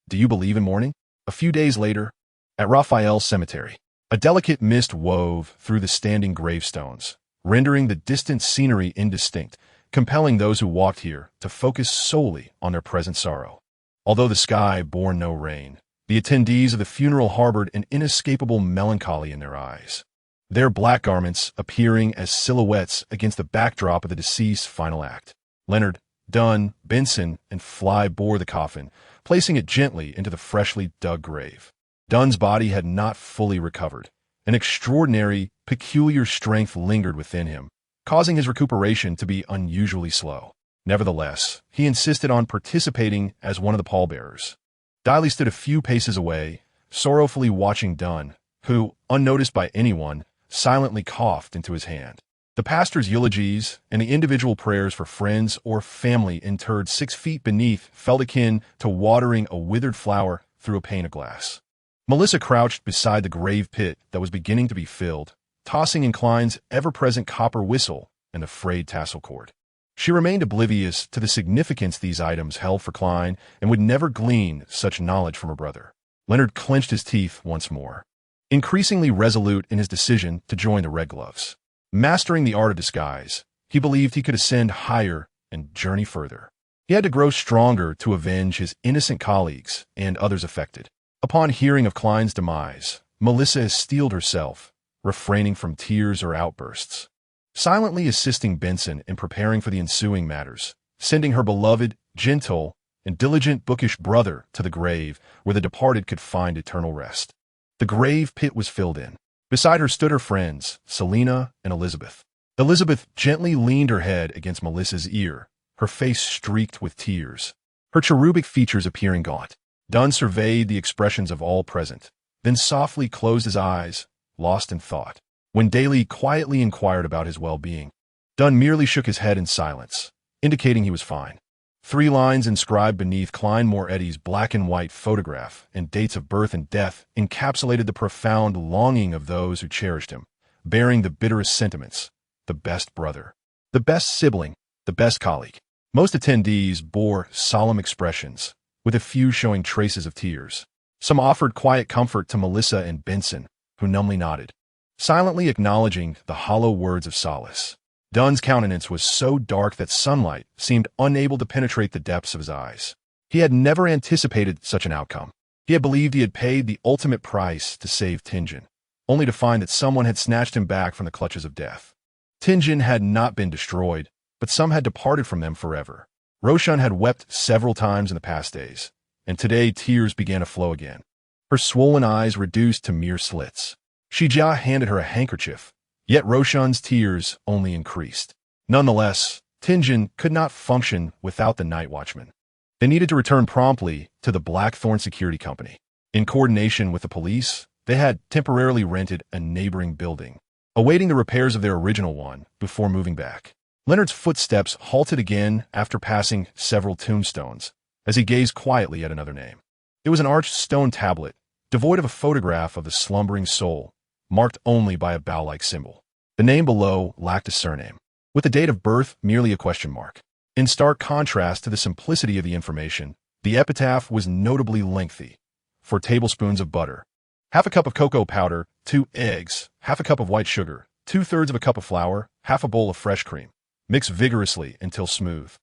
[SPEAKER 1] Do you believe in mourning? A few days later, at Raphael's cemetery, a delicate mist wove through the standing gravestones, rendering the distant scenery indistinct, compelling those who walked here to focus solely on their present sorrow. Although the sky bore no rain, the attendees of the funeral harbored an inescapable melancholy in their eyes, their black garments appearing as silhouettes against the backdrop of the deceased's final act. Leonard, Dunn, Benson, and Fly bore the coffin, placing it gently into the freshly dug grave. Dunn's body had not fully recovered. An extraordinary, peculiar strength lingered within him, causing his recuperation to be unusually slow. Nevertheless, he insisted on participating as one of the pallbearers. Diley stood a few paces away, sorrowfully watching Dunn, who, unnoticed by anyone, silently coughed into his hand. The pastor's eulogies and the individual prayers for friends or family interred 6 feet beneath felt akin to watering a withered flower through a pane of glass. Melissa crouched beside the grave pit that was beginning to be filled, tossing in Klein's ever-present copper whistle and the frayed tassel cord. She remained oblivious to the significance these items held for Klein and would never glean such knowledge from her brother. Leonard clenched his teeth once more, increasingly resolute in his decision to join the Red Gloves. Mastering the art of disguise, he believed he could ascend higher and journey further. He had to grow stronger to avenge his innocent colleagues and others affected. Upon hearing of Klein's demise, Melissa steeled herself, refraining from tears or outbursts, silently assisting Benson in preparing for the ensuing matters, sending her beloved, gentle, and diligent bookish brother to the grave where the departed could find eternal rest. The grave pit was filled in. Beside her stood her friends, Selena and Elizabeth. Elizabeth gently leaned her head against Melissa's ear, her face streaked with tears, her cherubic features appearing gaunt. Dunn surveyed the expressions of all present, then softly closed his eyes, lost in thought. When Daly quietly inquired about his well-being, Dunn merely shook his head in silence, indicating he was fine. 3 lines inscribed beneath Klein Moretti's black-and-white photograph and dates of birth and death encapsulated the profound longing of those who cherished him, bearing the bitterest sentiments: the best brother, the best sibling, the best colleague. Most attendees bore solemn expressions, with a few showing traces of tears. Some offered quiet comfort to Melissa and Benson, who numbly nodded, silently acknowledging the hollow words of solace. Dunn's countenance was so dark that sunlight seemed unable to penetrate the depths of his eyes. He had never anticipated such an outcome. He had believed he had paid the ultimate price to save Tinjin, only to find that someone had snatched him back from the clutches of death. Tinjin had not been destroyed, but some had departed from them forever. Roshan had wept several times in the past days, and today tears began to flow again. Her swollen eyes reduced to mere slits. Shijia handed her a handkerchief, yet Roshan's tears only increased. Nonetheless, Tinjin could not function without the night watchman. They needed to return promptly to the Blackthorn Security Company. In coordination with the police, they had temporarily rented a neighboring building, awaiting the repairs of their original one before moving back. Leonard's footsteps halted again after passing several tombstones, as he gazed quietly at another name. It was an arched stone tablet, devoid of a photograph of the slumbering soul, marked only by a bow-like symbol. The name below lacked a surname, with the date of birth merely a question mark. In stark contrast to the simplicity of the information, the epitaph was notably lengthy. 4 tablespoons of butter, half a cup of cocoa powder, 2 eggs, half a cup of white sugar, 2/3 of a cup of flour, half a bowl of fresh cream. Mix vigorously until smooth.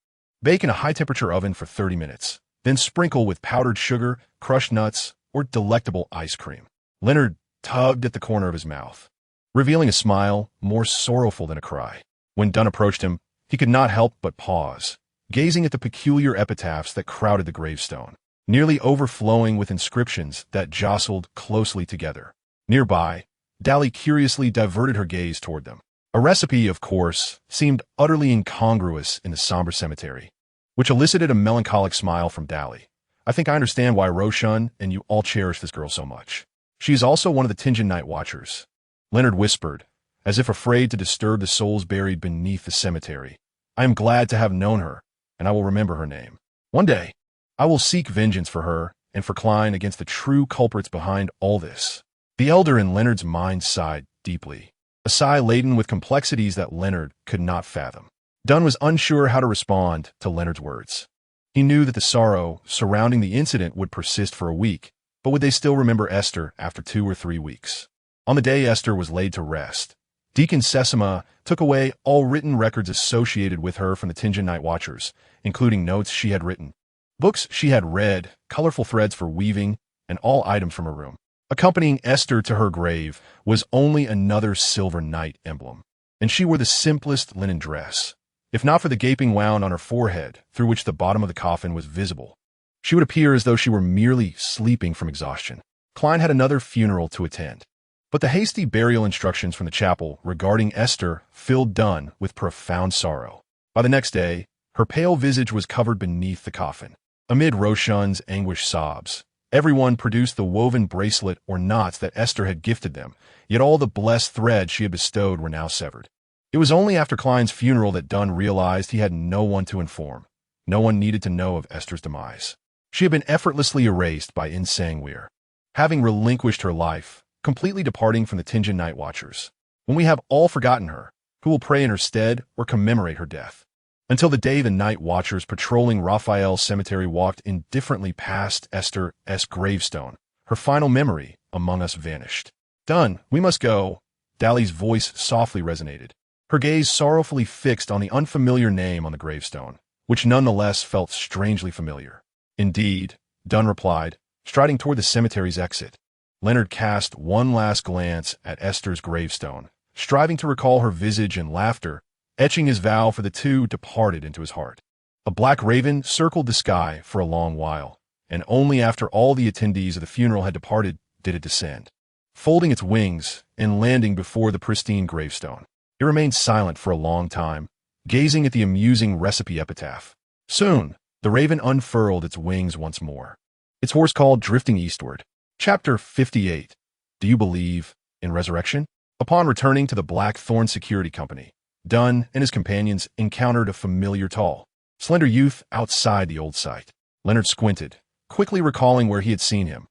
[SPEAKER 1] Bake in a high-temperature oven for 30 minutes. Then sprinkle with powdered sugar, crushed nuts, or delectable ice cream. Leonard tugged at the corner of his mouth, revealing a smile more sorrowful than a cry. When Dunn approached him, he could not help but pause, gazing at the peculiar epitaphs that crowded the gravestone, nearly overflowing with inscriptions that jostled closely together. Nearby, Dally curiously diverted her gaze toward them. A recipe, of course, seemed utterly incongruous in the somber cemetery, which elicited a melancholic smile from Dally. I think I understand why Roshan and you all cherish this girl so much. She is also one of the Tinjin Night Watchers, Leonard whispered, as if afraid to disturb the souls buried beneath the cemetery. I am glad to have known her, and I will remember her name. One day, I will seek vengeance for her and for Klein against the true culprits behind all this. The elder in Leonard's mind sighed deeply, a sigh laden with complexities that Leonard could not fathom. Dunn was unsure how to respond to Leonard's words. He knew that the sorrow surrounding the incident would persist for a week, but would they still remember Esther after 2 or 3 weeks? On the day Esther was laid to rest, Deacon Sesama took away all written records associated with her from the Tinjin Night Watchers, including notes she had written, books she had read, colorful threads for weaving, and all items from her room. Accompanying Esther to her grave was only another silver knight emblem, and she wore the simplest linen dress, if not for the gaping wound on her forehead through which the bottom of the coffin was visible. She would appear as though she were merely sleeping from exhaustion. Klein had another funeral to attend, but the hasty burial instructions from the chapel regarding Esther filled Dunn with profound sorrow. By the next day, her pale visage was covered beneath the coffin. Amid Roshan's anguished sobs, everyone produced the woven bracelet or knots that Esther had gifted them, yet all the blessed threads she had bestowed were now severed. It was only after Klein's funeral that Dunn realized he had no one to inform. No one needed to know of Esther's demise. She had been effortlessly erased by Insang Weir, having relinquished her life, completely departing from the Tinjin Night Watchers. When we have all forgotten her, who will pray in her stead or commemorate her death? Until the day the Night Watchers patrolling Raphael's cemetery walked indifferently past Esther's gravestone, her final memory among us vanished. Dunn, we must go. Dally's voice softly resonated, her gaze sorrowfully fixed on the unfamiliar name on the gravestone, which nonetheless felt strangely familiar. Indeed, Dunn replied, striding toward the cemetery's exit. Leonard cast one last glance at Esther's gravestone, striving to recall her visage and laughter, etching his vow for the two departed into his heart. A black raven circled the sky for a long while, and only after all the attendees of the funeral had departed did it descend, folding its wings and landing before the pristine gravestone. It remained silent for a long time, gazing at the amusing recipe epitaph. Soon, the raven unfurled its wings once more. Its horse called drifting eastward. Chapter 58. Do you believe in resurrection? Upon returning to the Blackthorn Security Company, Dunn and his companions encountered a familiar tall, Slender youth outside the old site. Leonard squinted, quickly recalling where he had seen him.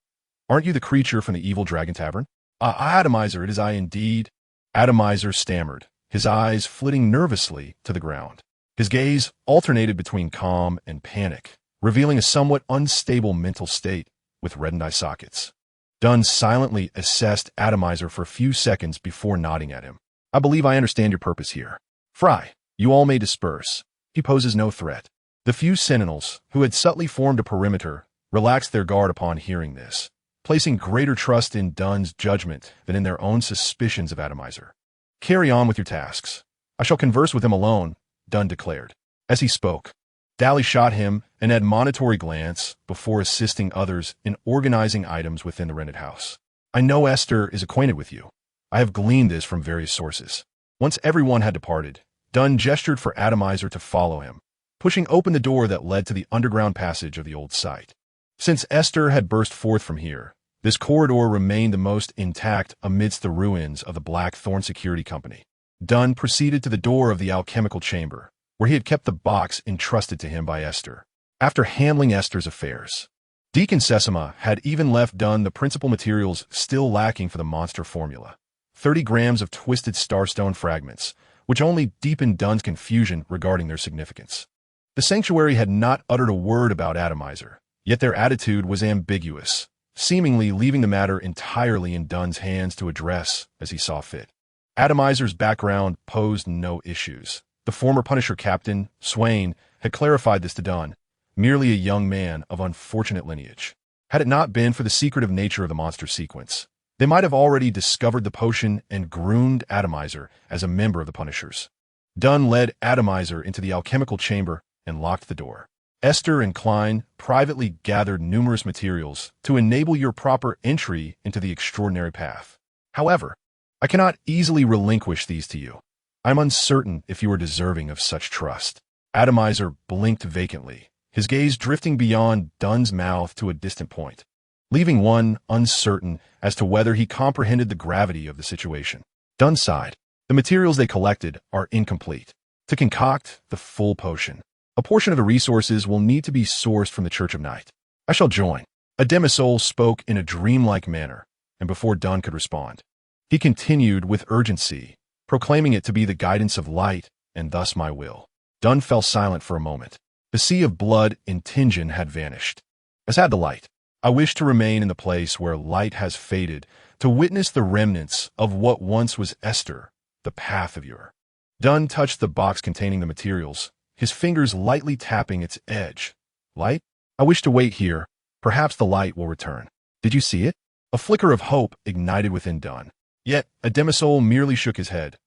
[SPEAKER 1] Aren't you the creature from the evil dragon tavern? Atomizer, it is I indeed. Atomizer stammered, his eyes flitting nervously to the ground. His gaze alternated between calm and panic, revealing a somewhat unstable mental state with reddened eye sockets. Dunn silently assessed Atomizer for a few seconds before nodding at him. I believe I understand your purpose here. Fry, you all may disperse. He poses no threat. The few sentinels, who had subtly formed a perimeter, relaxed their guard upon hearing this, placing greater trust in Dunn's judgment than in their own suspicions of Atomizer. Carry on with your tasks. I shall converse with him alone, Dunn declared. As he spoke, Dally shot him an admonitory glance before assisting others in organizing items within the rented house. I know Esther is acquainted with you. I have gleaned this from various sources. Once everyone had departed, Dunn gestured for Atomizer to follow him, pushing open the door that led to the underground passage of the old site. Since Esther had burst forth from here, this corridor remained the most intact amidst the ruins of the Blackthorn Security Company. Dunn proceeded to the door of the alchemical chamber, where he had kept the box entrusted to him by Esther. After handling Esther's affairs, Deacon Sesama had even left Dunn the principal materials still lacking for the monster formula, 30 grams of twisted starstone fragments, which only deepened Dunn's confusion regarding their significance. The sanctuary had not uttered a word about Atomizer, yet their attitude was ambiguous, seemingly leaving the matter entirely in Dunn's hands to address as he saw fit. Atomizer's background posed no issues. The former Punisher captain, Swain, had clarified this to Dunn, merely a young man of unfortunate lineage. Had it not been for the secretive nature of the monster sequence, they might have already discovered the potion and groomed Atomizer as a member of the Punishers. Dunn led Atomizer into the alchemical chamber and locked the door. Esther and Klein privately gathered numerous materials to enable your proper entry into the extraordinary path. However, I cannot easily relinquish these to you. I'm uncertain if you are deserving of such trust. Atomizer blinked vacantly, his gaze drifting beyond Dunn's mouth to a distant point, leaving one uncertain as to whether he comprehended the gravity of the situation. Dunn sighed. The materials they collected are incomplete. To concoct the full potion, a portion of the resources will need to be sourced from the Church of Night. I shall join. A demisoul spoke in a dreamlike manner, and before Dunn could respond, he continued with urgency, proclaiming it to be the guidance of light, and thus my will. Dunn fell silent for a moment. The sea of blood in Tingen had vanished, as had the light. I wish to remain in the place where light has faded, to witness the remnants of what once was Esther, the path of your. Dunn touched the box containing the materials, his fingers lightly tapping its edge. Light? I wish to wait here. Perhaps the light will return. Did you see it? A flicker of hope ignited within Dunn. Yet, a demisoul merely shook his head.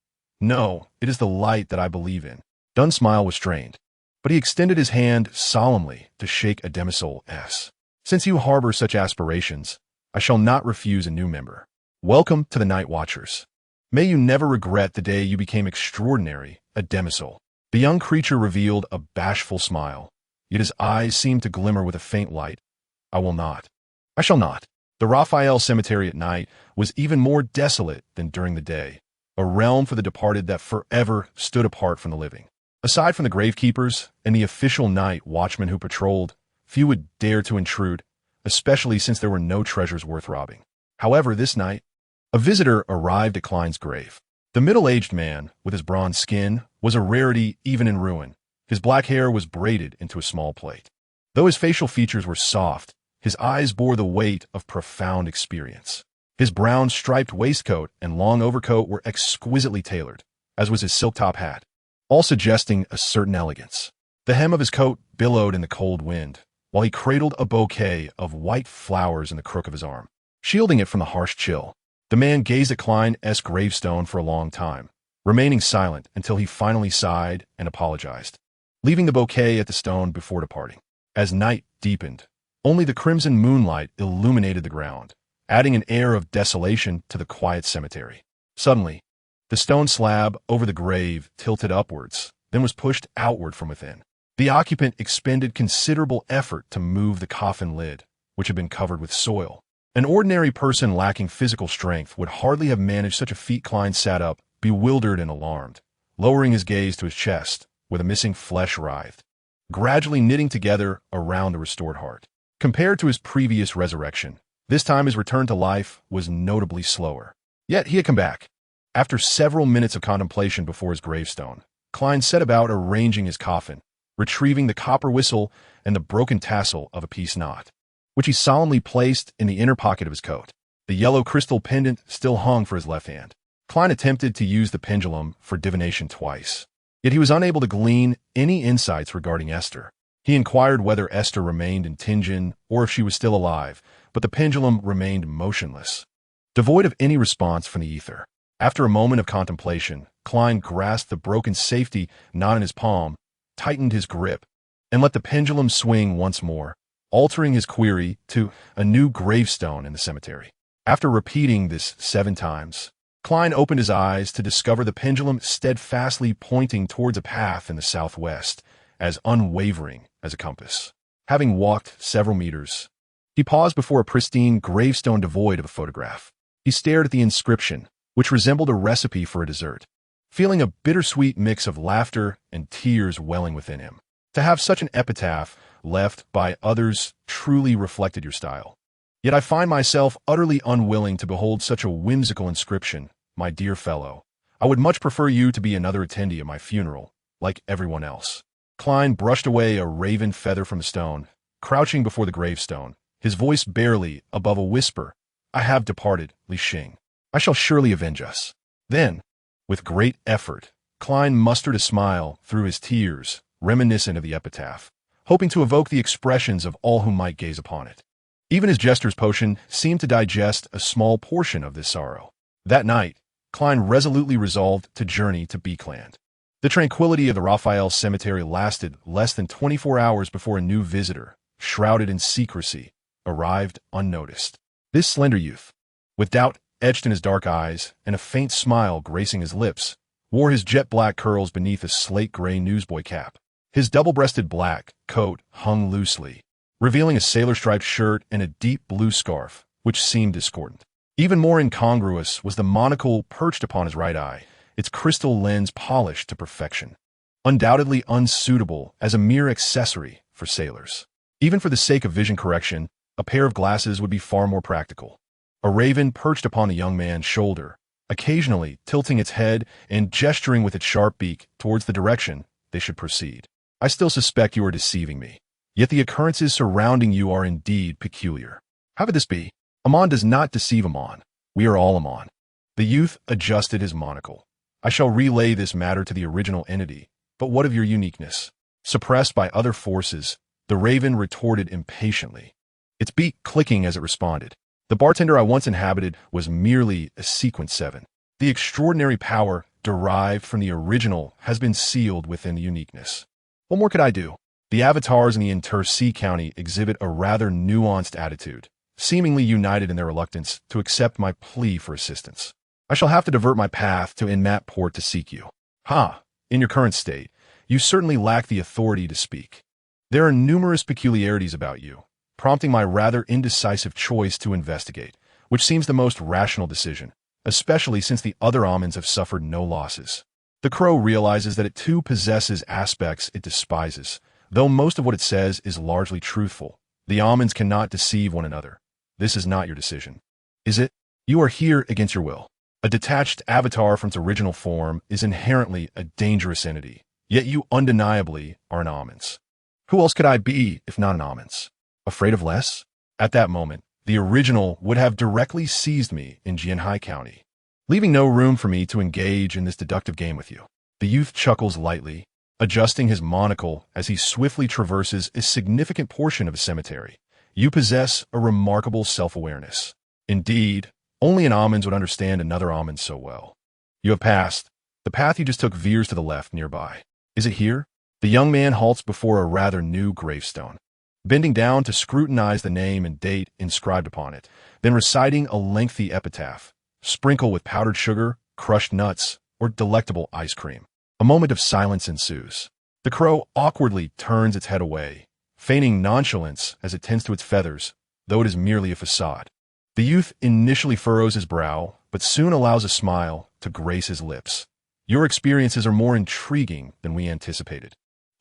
[SPEAKER 1] No, it is the light that I believe in. Dunn's smile was strained, but he extended his hand solemnly to shake a demisoul's. Since you harbor such aspirations, I shall not refuse a new member. Welcome to the Night Watchers. May you never regret the day you became extraordinary, a demisoul. The young creature revealed a bashful smile, yet his eyes seemed to glimmer with a faint light. I will not. I shall not. The Raphael Cemetery at night was even more desolate than during the day, a realm for the departed that forever stood apart from the living. Aside from the gravekeepers and the official night watchmen who patrolled, few would dare to intrude, especially since there were no treasures worth robbing. However, this night, a visitor arrived at Klein's grave. The middle-aged man, with his bronze skin, was a rarity even in ruin. His black hair was braided into a small plait. Though his facial features were soft, his eyes bore the weight of profound experience. His brown striped waistcoat and long overcoat were exquisitely tailored, as was his silk top hat, all suggesting a certain elegance. The hem of his coat billowed in the cold wind, while he cradled a bouquet of white flowers in the crook of his arm, shielding it from the harsh chill. The man gazed at Klein's gravestone for a long time, remaining silent until he finally sighed and apologized, leaving the bouquet at the stone before departing. As night deepened, only the crimson moonlight illuminated the ground, adding an air of desolation to the quiet cemetery. Suddenly, the stone slab over the grave tilted upwards, then was pushed outward from within. The occupant expended considerable effort to move the coffin lid, which had been covered with soil. An ordinary person lacking physical strength would hardly have managed such a feat. Klein sat up, bewildered and alarmed, lowering his gaze to his chest, where the missing flesh writhed. gradually knitting together around the restored heart. Compared to his previous resurrection, this time his return to life was notably slower. Yet he had come back. After several minutes of contemplation before his gravestone, Klein set about arranging his coffin, retrieving the copper whistle and the broken tassel of a peace knot, which he solemnly placed in the inner pocket of his coat. The yellow crystal pendant still hung for his left hand. Klein attempted to use the pendulum for divination twice, yet he was unable to glean any insights regarding Aiste. He inquired whether Aiste remained in Tingen or if she was still alive, but the pendulum remained motionless, devoid of any response from the ether. After a moment of contemplation, Klein grasped the broken safety knot in his palm, tightened his grip, and let the pendulum swing once more, altering his query to a new gravestone in the cemetery. After repeating this 7 times, Klein opened his eyes to discover the pendulum steadfastly pointing towards a path in the southwest, as unwavering as a compass. Having walked several meters, he paused before a pristine gravestone devoid of a photograph. He stared at the inscription, which resembled a recipe for a dessert, feeling a bittersweet mix of laughter and tears welling within him. To have such an epitaph left by others truly reflected your style. Yet I find myself utterly unwilling to behold such a whimsical inscription, my dear fellow. I would much prefer you to be another attendee at my funeral, like everyone else. Klein brushed away a raven feather from the stone, crouching before the gravestone, his voice barely above a whisper. I have departed, Li Xing. I shall surely avenge us. Then, with great effort, Klein mustered a smile through his tears, reminiscent of the epitaph, hoping to evoke the expressions of all who might gaze upon it. Even his jester's potion seemed to digest a small portion of this sorrow. That night, Klein resolutely resolved to journey to Beekland. The tranquility of the Raphael cemetery lasted less than 24 hours before a new visitor, shrouded in secrecy, arrived unnoticed. This slender youth, with doubt etched in his dark eyes and a faint smile gracing his lips, wore his jet-black curls beneath a slate-gray newsboy cap. His double-breasted black coat hung loosely, revealing a sailor-striped shirt and a deep blue scarf, which seemed discordant. Even more incongruous was the monocle perched upon his right eye, its crystal lens polished to perfection. Undoubtedly unsuitable as a mere accessory for sailors. Even for the sake of vision correction, a pair of glasses would be far more practical. A raven perched upon the young man's shoulder, occasionally tilting its head and gesturing with its sharp beak towards the direction they should proceed. I still suspect you are deceiving me, yet the occurrences surrounding you are indeed peculiar. How could this be? Amon does not deceive Amon. We are all Amon. The youth adjusted his monocle. I shall relay this matter to the original entity, but what of your uniqueness? Suppressed by other forces, the raven retorted impatiently, its beak clicking as it responded. The bartender I once inhabited was merely a sequence 7. The extraordinary power derived from the original has been sealed within the uniqueness. What more could I do? The avatars in the Inter-Sea County exhibit a rather nuanced attitude, seemingly united in their reluctance to accept my plea for assistance. I shall have to divert my path to Inmat Port to seek you. In your current state, you certainly lack the authority to speak. There are numerous peculiarities about you, prompting my rather indecisive choice to investigate, which seems the most rational decision, especially since the other almonds have suffered no losses. The crow realizes that it too possesses aspects it despises, though most of what it says is largely truthful. The almonds cannot deceive one another. This is not your decision. Is it? You are here against your will. A detached avatar from its original form is inherently a dangerous entity, yet you undeniably are an almonds. Who else could I be if not an almonds? Afraid of less? At that moment, the original would have directly seized me in Jianhai County, leaving no room for me to engage in this deductive game with you. The youth chuckles lightly, adjusting his monocle as he swiftly traverses a significant portion of a cemetery. You possess a remarkable self-awareness. Indeed, only an almonds would understand another almond so well. You have passed. The path you just took veers to the left nearby. Is it here? The young man halts before a rather new gravestone, bending down to scrutinize the name and date inscribed upon it, then reciting a lengthy epitaph, sprinkle with powdered sugar, crushed nuts, or delectable ice cream. A moment of silence ensues. The crow awkwardly turns its head away, feigning nonchalance as it tends to its feathers, though it is merely a facade. The youth initially furrows his brow, but soon allows a smile to grace his lips. Your experiences are more intriguing than we anticipated.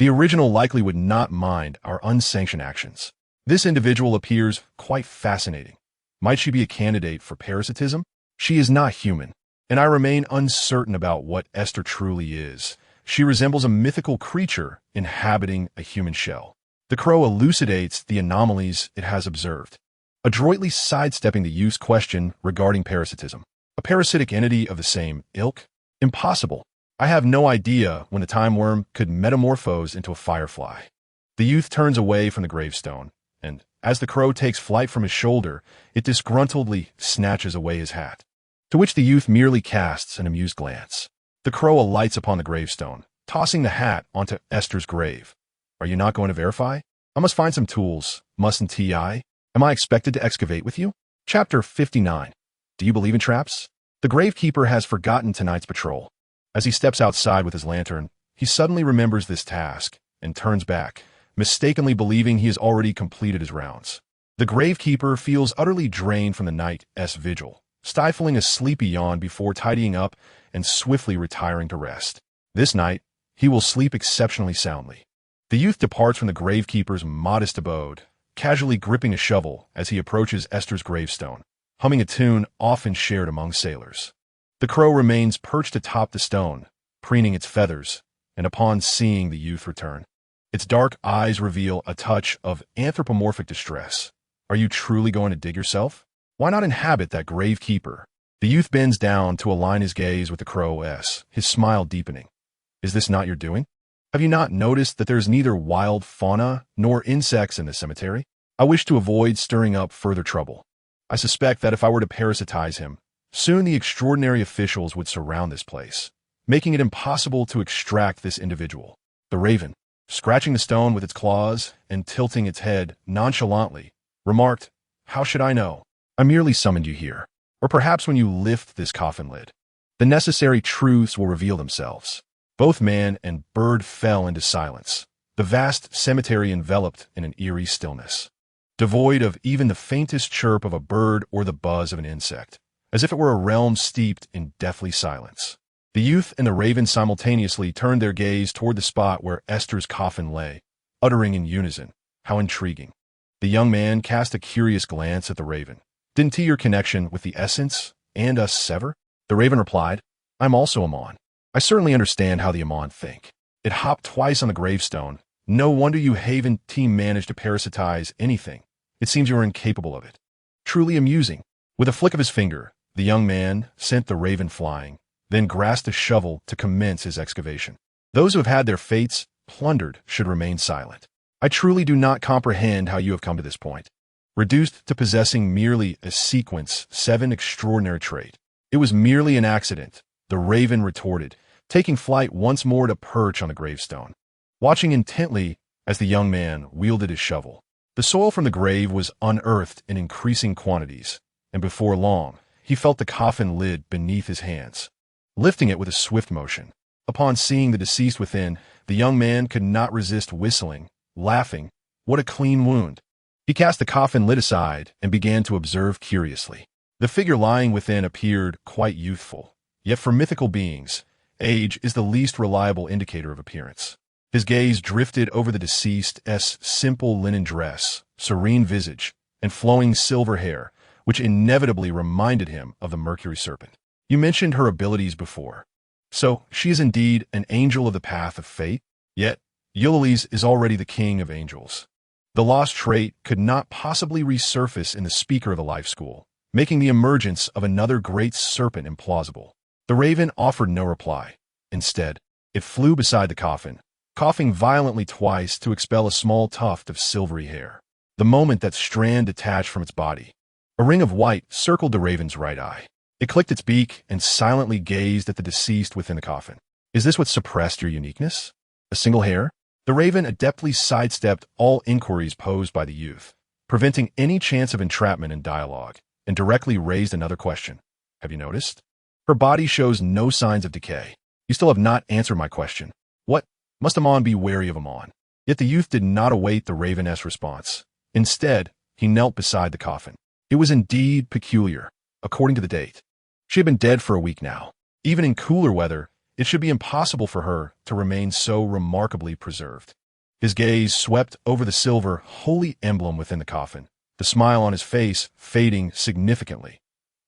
[SPEAKER 1] The original likely would not mind our unsanctioned actions. This individual appears quite fascinating. Might she be a candidate for parasitism? She is not human, and I remain uncertain about what Aiste truly is. She resembles a mythical creature inhabiting a human shell. The crow elucidates the anomalies it has observed, adroitly sidestepping the youth's question regarding parasitism. A parasitic entity of the same ilk? Impossible. I have no idea when the time worm could metamorphose into a firefly. The youth turns away from the gravestone, and as the crow takes flight from his shoulder, it disgruntledly snatches away his hat, to which the youth merely casts an amused glance. The crow alights upon the gravestone, tossing the hat onto Aiste's grave. Are you not going to verify? I must find some tools, mustn't I? Am I expected to excavate with you? Chapter 59. Do you believe in traps? The gravekeeper has forgotten tonight's patrol. As he steps outside with his lantern, he suddenly remembers this task and turns back, mistakenly believing he has already completed his rounds. The gravekeeper feels utterly drained from the night's vigil, stifling a sleepy yawn before tidying up and swiftly retiring to rest. This night, he will sleep exceptionally soundly. The youth departs from the gravekeeper's modest abode, casually gripping a shovel as he approaches Aiste's gravestone, humming a tune often shared among sailors. The crow remains perched atop the stone, preening its feathers, and upon seeing the youth return, its dark eyes reveal a touch of anthropomorphic distress. Are you truly going to dig yourself? Why not inhabit that gravekeeper? The youth bends down to align his gaze with the crow's, his smile deepening. Is this not your doing? Have you not noticed that there is neither wild fauna nor insects in the cemetery? I wish to avoid stirring up further trouble. I suspect that if I were to parasitize him, soon the extraordinary officials would surround this place, making it impossible to extract this individual. The raven, scratching the stone with its claws and tilting its head nonchalantly, remarked, "How should I know? I merely summoned you here. Or perhaps when you lift this coffin lid, the necessary truths will reveal themselves." Both man and bird fell into silence, the vast cemetery enveloped in an eerie stillness, devoid of even the faintest chirp of a bird or the buzz of an insect, as if it were a realm steeped in deathly silence. The youth and the raven simultaneously turned their gaze toward the spot where Aiste's coffin lay, uttering in unison, "How intriguing." The young man cast a curious glance at the raven. "Didn't your connection with the essence and us sever?" The raven replied, "I'm also a Mon. I certainly understand how the Amon think." It hopped twice on the gravestone. "No wonder you Haven team managed to parasitize anything. It seems you are incapable of it." Truly amusing. With a flick of his finger, the young man sent the raven flying, then grasped a shovel to commence his excavation. Those who have had their fates plundered should remain silent. I truly do not comprehend how you have come to this point. Reduced to possessing merely a sequence 7 extraordinary trait. It was merely an accident, the raven retorted, taking flight once more to perch on the gravestone, watching intently as the young man wielded his shovel. The soil from the grave was unearthed in increasing quantities, and before long, he felt the coffin lid beneath his hands, lifting it with a swift motion. Upon seeing the deceased within, the young man could not resist whistling, laughing. What a clean wound. He cast the coffin lid aside and began to observe curiously. The figure lying within appeared quite youthful, yet for mythical beings, age is the least reliable indicator of appearance. His gaze drifted over the deceased's simple linen dress, serene visage, and flowing silver hair, which inevitably reminded him of the Mercury serpent. You mentioned her abilities before. So, she is indeed an angel of the path of fate? Yet, Ulysses is already the king of angels. The lost trait could not possibly resurface in the speaker of the life school, making the emergence of another great serpent implausible. The raven offered no reply. Instead, it flew beside the coffin, coughing violently twice to expel a small tuft of silvery hair. The moment that strand detached from its body, a ring of white circled the raven's right eye. It clicked its beak and silently gazed at the deceased within the coffin. Is this what suppressed your uniqueness? A single hair? The raven adeptly sidestepped all inquiries posed by the youth, preventing any chance of entrapment in dialogue, and directly raised another question. Have you noticed? Her body shows no signs of decay. You still have not answered my question. What? Must Amon be wary of Amon? Yet the youth did not await the raven's response. Instead, he knelt beside the coffin. It was indeed peculiar, according to the date. She had been dead for a week now. Even in cooler weather, It should be impossible for her to remain so remarkably preserved. His gaze swept over the silver, holy emblem within the coffin, the smile on his face fading significantly.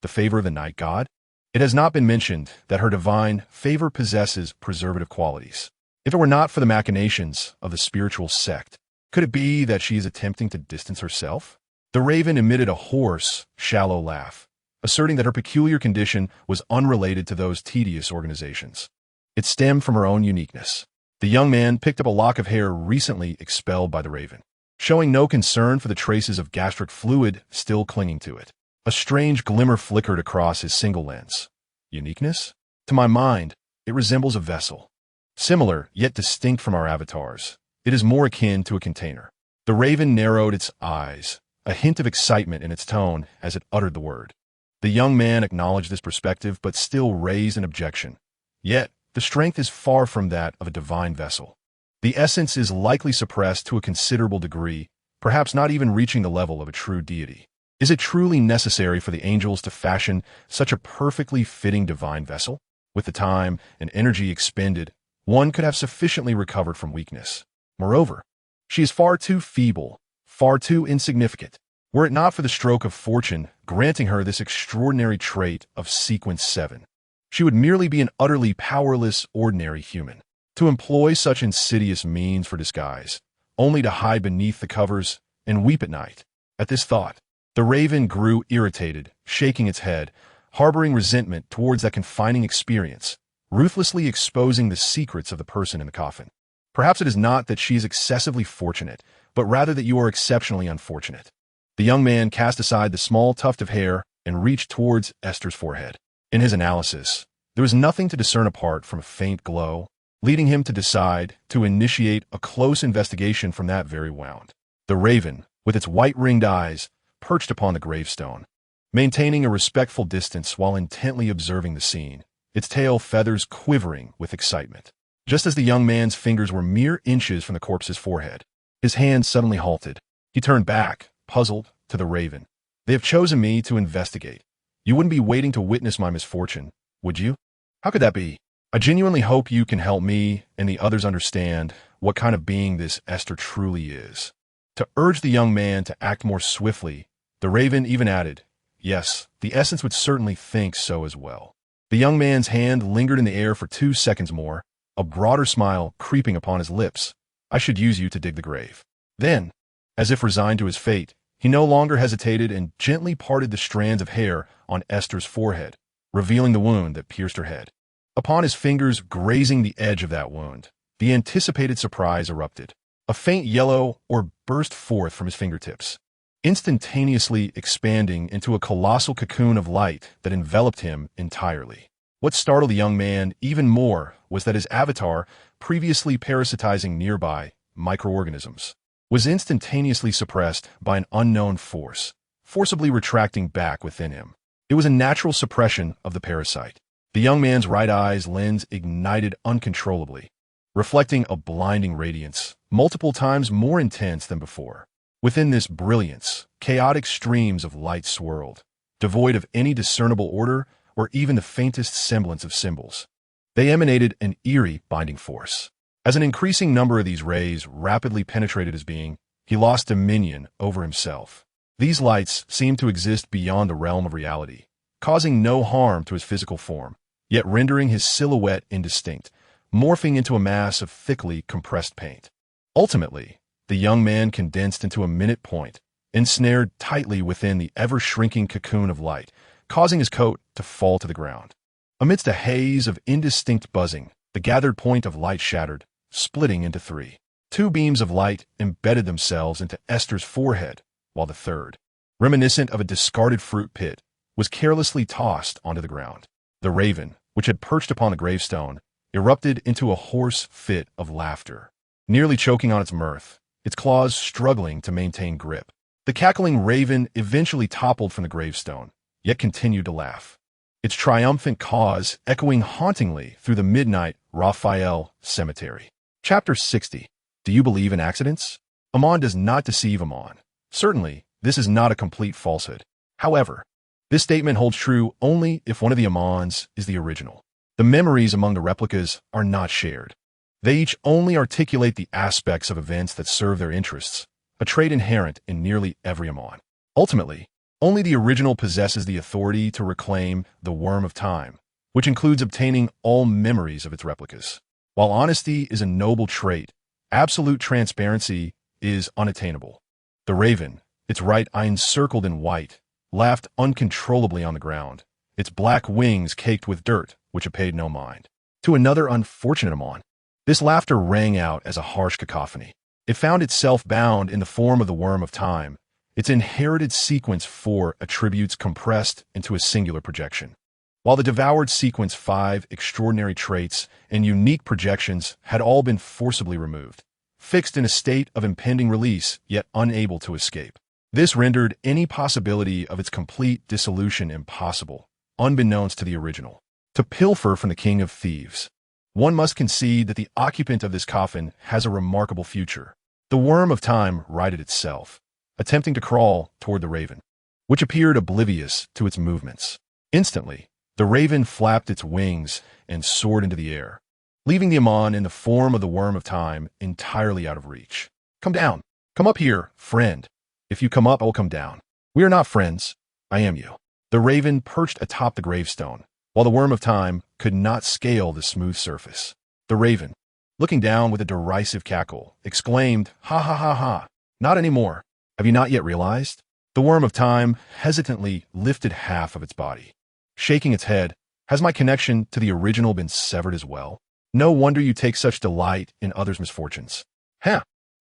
[SPEAKER 1] The favor of the night god? It has not been mentioned that her divine favor possesses preservative qualities. If it were not for the machinations of the spiritual sect, could it be that she is attempting to distance herself? The raven emitted a hoarse, shallow laugh, asserting that her peculiar condition was unrelated to those tedious organizations. It stemmed from her own uniqueness. The young man picked up a lock of hair recently expelled by the raven, showing no concern for the traces of gastric fluid still clinging to it. A strange glimmer flickered across his single lens. Uniqueness? To my mind, it resembles a vessel. Similar, yet distinct from our avatars, it is more akin to a container. The raven narrowed its eyes, a hint of excitement in its tone as it uttered the word. The young man acknowledged this perspective but still raised an objection. Yet, the strength is far from that of a divine vessel. The essence is likely suppressed to a considerable degree, perhaps not even reaching the level of a true deity. Is it truly necessary for the angels to fashion such a perfectly fitting divine vessel? With the time and energy expended, one could have sufficiently recovered from weakness. Moreover, she is far too feeble, far too insignificant. Were it not for the stroke of fortune granting her this extraordinary trait of sequence 7, she would merely be an utterly powerless, ordinary human. To employ such insidious means for disguise, only to hide beneath the covers and weep at night. At this thought, the raven grew irritated, shaking its head, harboring resentment towards that confining experience, ruthlessly exposing the secrets of the person in the coffin. Perhaps it is not that she is excessively fortunate, but rather that you are exceptionally unfortunate. The young man cast aside the small tuft of hair and reached towards Aiste's forehead. In his analysis, there was nothing to discern apart from a faint glow, leading him to decide to initiate a close investigation from that very wound. The raven, with its white-ringed eyes, perched upon the gravestone, maintaining a respectful distance while intently observing the scene, its tail feathers quivering with excitement. Just as the young man's fingers were mere inches from the corpse's forehead, his hand suddenly halted. He turned back, puzzled, to the raven. They have chosen me to investigate. You wouldn't be waiting to witness my misfortune, would you? How could that be? I genuinely hope you can help me and the others understand what kind of being this Aiste truly is. To urge the young man to act more swiftly, the raven even added, yes, the essence would certainly think so as well. The young man's hand lingered in the air for 2 seconds more, a broader smile creeping upon his lips. I should use you to dig the grave. Then, as if resigned to his fate, he no longer hesitated and gently parted the strands of hair on Aiste's forehead, revealing the wound that pierced her head. Upon his fingers grazing the edge of that wound, the anticipated surprise erupted. A faint yellow orb burst forth from his fingertips, instantaneously expanding into a colossal cocoon of light that enveloped him entirely. What startled the young man even more was that his avatar, previously parasitizing nearby microorganisms, was instantaneously suppressed by an unknown force, forcibly retracting back within him. It was a natural suppression of the parasite. The young man's right eye's lens ignited uncontrollably, reflecting a blinding radiance, multiple times more intense than before. Within this brilliance, chaotic streams of light swirled, devoid of any discernible order or even the faintest semblance of symbols. They emanated an eerie binding force. As an increasing number of these rays rapidly penetrated his being, he lost dominion over himself. These lights seemed to exist beyond the realm of reality, causing no harm to his physical form, yet rendering his silhouette indistinct, morphing into a mass of thickly compressed paint. Ultimately, the young man condensed into a minute point, ensnared tightly within the ever-shrinking cocoon of light, causing his coat to fall to the ground. Amidst a haze of indistinct buzzing, the gathered point of light shattered, splitting into 3. 2 beams of light embedded themselves into Aiste's forehead, while the third, reminiscent of a discarded fruit pit, was carelessly tossed onto the ground. The raven, which had perched upon the gravestone, erupted into a hoarse fit of laughter, nearly choking on its mirth, its claws struggling to maintain grip. The cackling raven eventually toppled from the gravestone, yet continued to laugh, its triumphant caws echoing hauntingly through the midnight Raphael cemetery. Chapter 60. Do you believe in accidents? Amon does not deceive Amon. Certainly, this is not a complete falsehood. However, this statement holds true only if one of the Amons is the original. The memories among the replicas are not shared. They each only articulate the aspects of events that serve their interests, a trait inherent in nearly every Amon. Ultimately, only the original possesses the authority to reclaim the worm of time, which includes obtaining all memories of its replicas. While honesty is a noble trait, absolute transparency is unattainable. The raven, its right eye encircled in white, laughed uncontrollably on the ground, its black wings caked with dirt, which it paid no mind. To another unfortunate Amon, this laughter rang out as a harsh cacophony. It found itself bound in the form of the worm of time, its inherited sequence 4 attributes compressed into a singular projection. While the devoured sequence 5 extraordinary traits and unique projections had all been forcibly removed, fixed in a state of impending release, yet unable to escape. This rendered any possibility of its complete dissolution impossible, unbeknownst to the original. To pilfer from the king of thieves, one must concede that the occupant of this coffin has a remarkable future. The worm of time righted itself, attempting to crawl toward the raven, which appeared oblivious to its movements. Instantly, the raven flapped its wings and soared into the air, leaving the Amon in the form of the worm of time entirely out of reach. Come down. Come up here, friend. If you come up, I will come down. We are not friends. I am you. The raven perched atop the gravestone, while the worm of time could not scale the smooth surface. The raven, looking down with a derisive cackle, exclaimed, "Ha ha ha ha! Not anymore. Have you not yet realized?" The worm of time hesitantly lifted half of its body. Shaking its head, "Has my connection to the original been severed as well? No wonder you take such delight in others' misfortunes.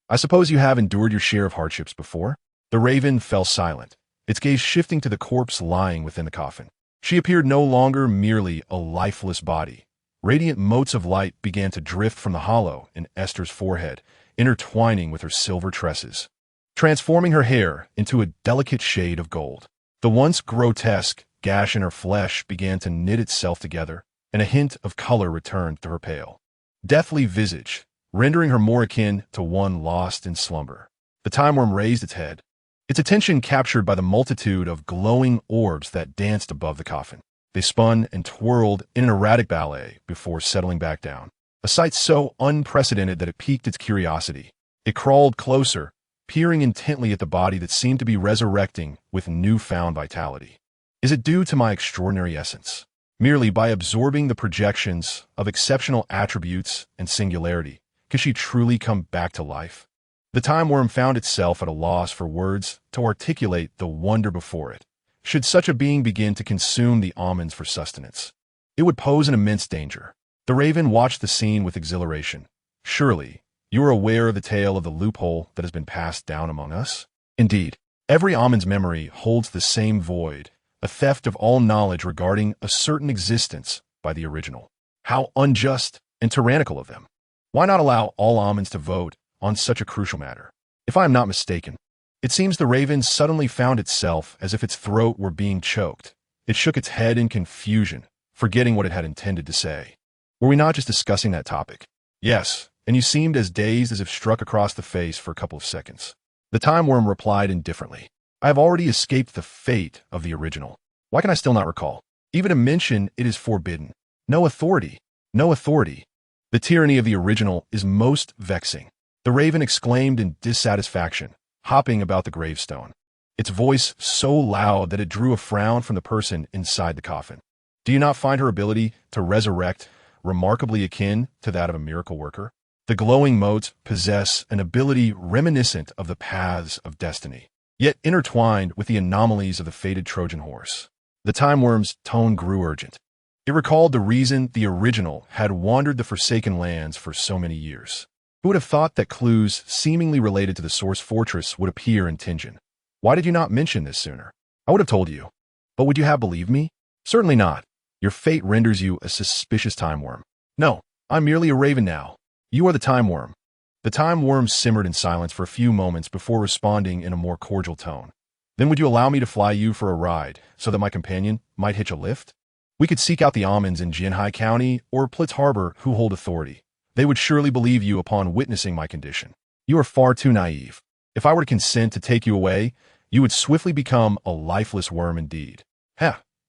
[SPEAKER 1] I suppose you have endured your share of hardships before?" The raven fell silent, its gaze shifting to the corpse lying within the coffin. She appeared no longer merely a lifeless body. Radiant motes of light began to drift from the hollow in Esther's forehead, intertwining with her silver tresses, transforming her hair into a delicate shade of gold. The once grotesque gash in her flesh began to knit itself together, and a hint of color returned to her pale, deathly visage, rendering her more akin to one lost in slumber. The time worm raised its head, its attention captured by the multitude of glowing orbs that danced above the coffin. They spun and twirled in an erratic ballet before settling back down, a sight so unprecedented that it piqued its curiosity. It crawled closer, peering intently at the body that seemed to be resurrecting with newfound vitality. Is it due to my extraordinary essence? Merely by absorbing the projections of exceptional attributes and singularity, can she truly come back to life? The time worm found itself at a loss for words to articulate the wonder before it. Should such a being begin to consume the almonds for sustenance, it would pose an immense danger. The raven watched the scene with exhilaration. Surely, you are aware of the tale of the loophole that has been passed down among us? Indeed, every almond's memory holds the same void, a theft of all knowledge regarding a certain existence by the original. How unjust and tyrannical of them. Why not allow all almonds to vote on such a crucial matter? If I am not mistaken, it seems the raven suddenly found itself as if its throat were being choked. It shook its head in confusion, forgetting what it had intended to say. Were we not just discussing that topic? Yes, and you seemed as dazed as if struck across the face for a couple of seconds. The time worm replied indifferently. I have already escaped the fate of the original. Why can I still not recall? Even to mention it is forbidden. No authority. No authority. The tyranny of the original is most vexing. The raven exclaimed in dissatisfaction, hopping about the gravestone, its voice so loud that it drew a frown from the person inside the coffin. Do you not find her ability to resurrect remarkably akin to that of a miracle worker? The glowing motes possess an ability reminiscent of the paths of destiny, yet intertwined with the anomalies of the fated Trojan horse. The time worm's tone grew urgent. It recalled the reason the original had wandered the forsaken lands for so many years. Who would have thought that clues seemingly related to the source fortress would appear in Tingen? Why did you not mention this sooner? I would have told you. But would you have believed me? Certainly not. Your fate renders you a suspicious time worm. No, I'm merely a raven now. You are the time worm. The time worm simmered in silence for a few moments before responding in a more cordial tone. Then would you allow me to fly you for a ride so that my companion might hitch a lift? We could seek out the almonds in Jinhai County or Plitz Harbor who hold authority. They would surely believe you upon witnessing my condition. You are far too naive. If I were to consent to take you away, you would swiftly become a lifeless worm indeed.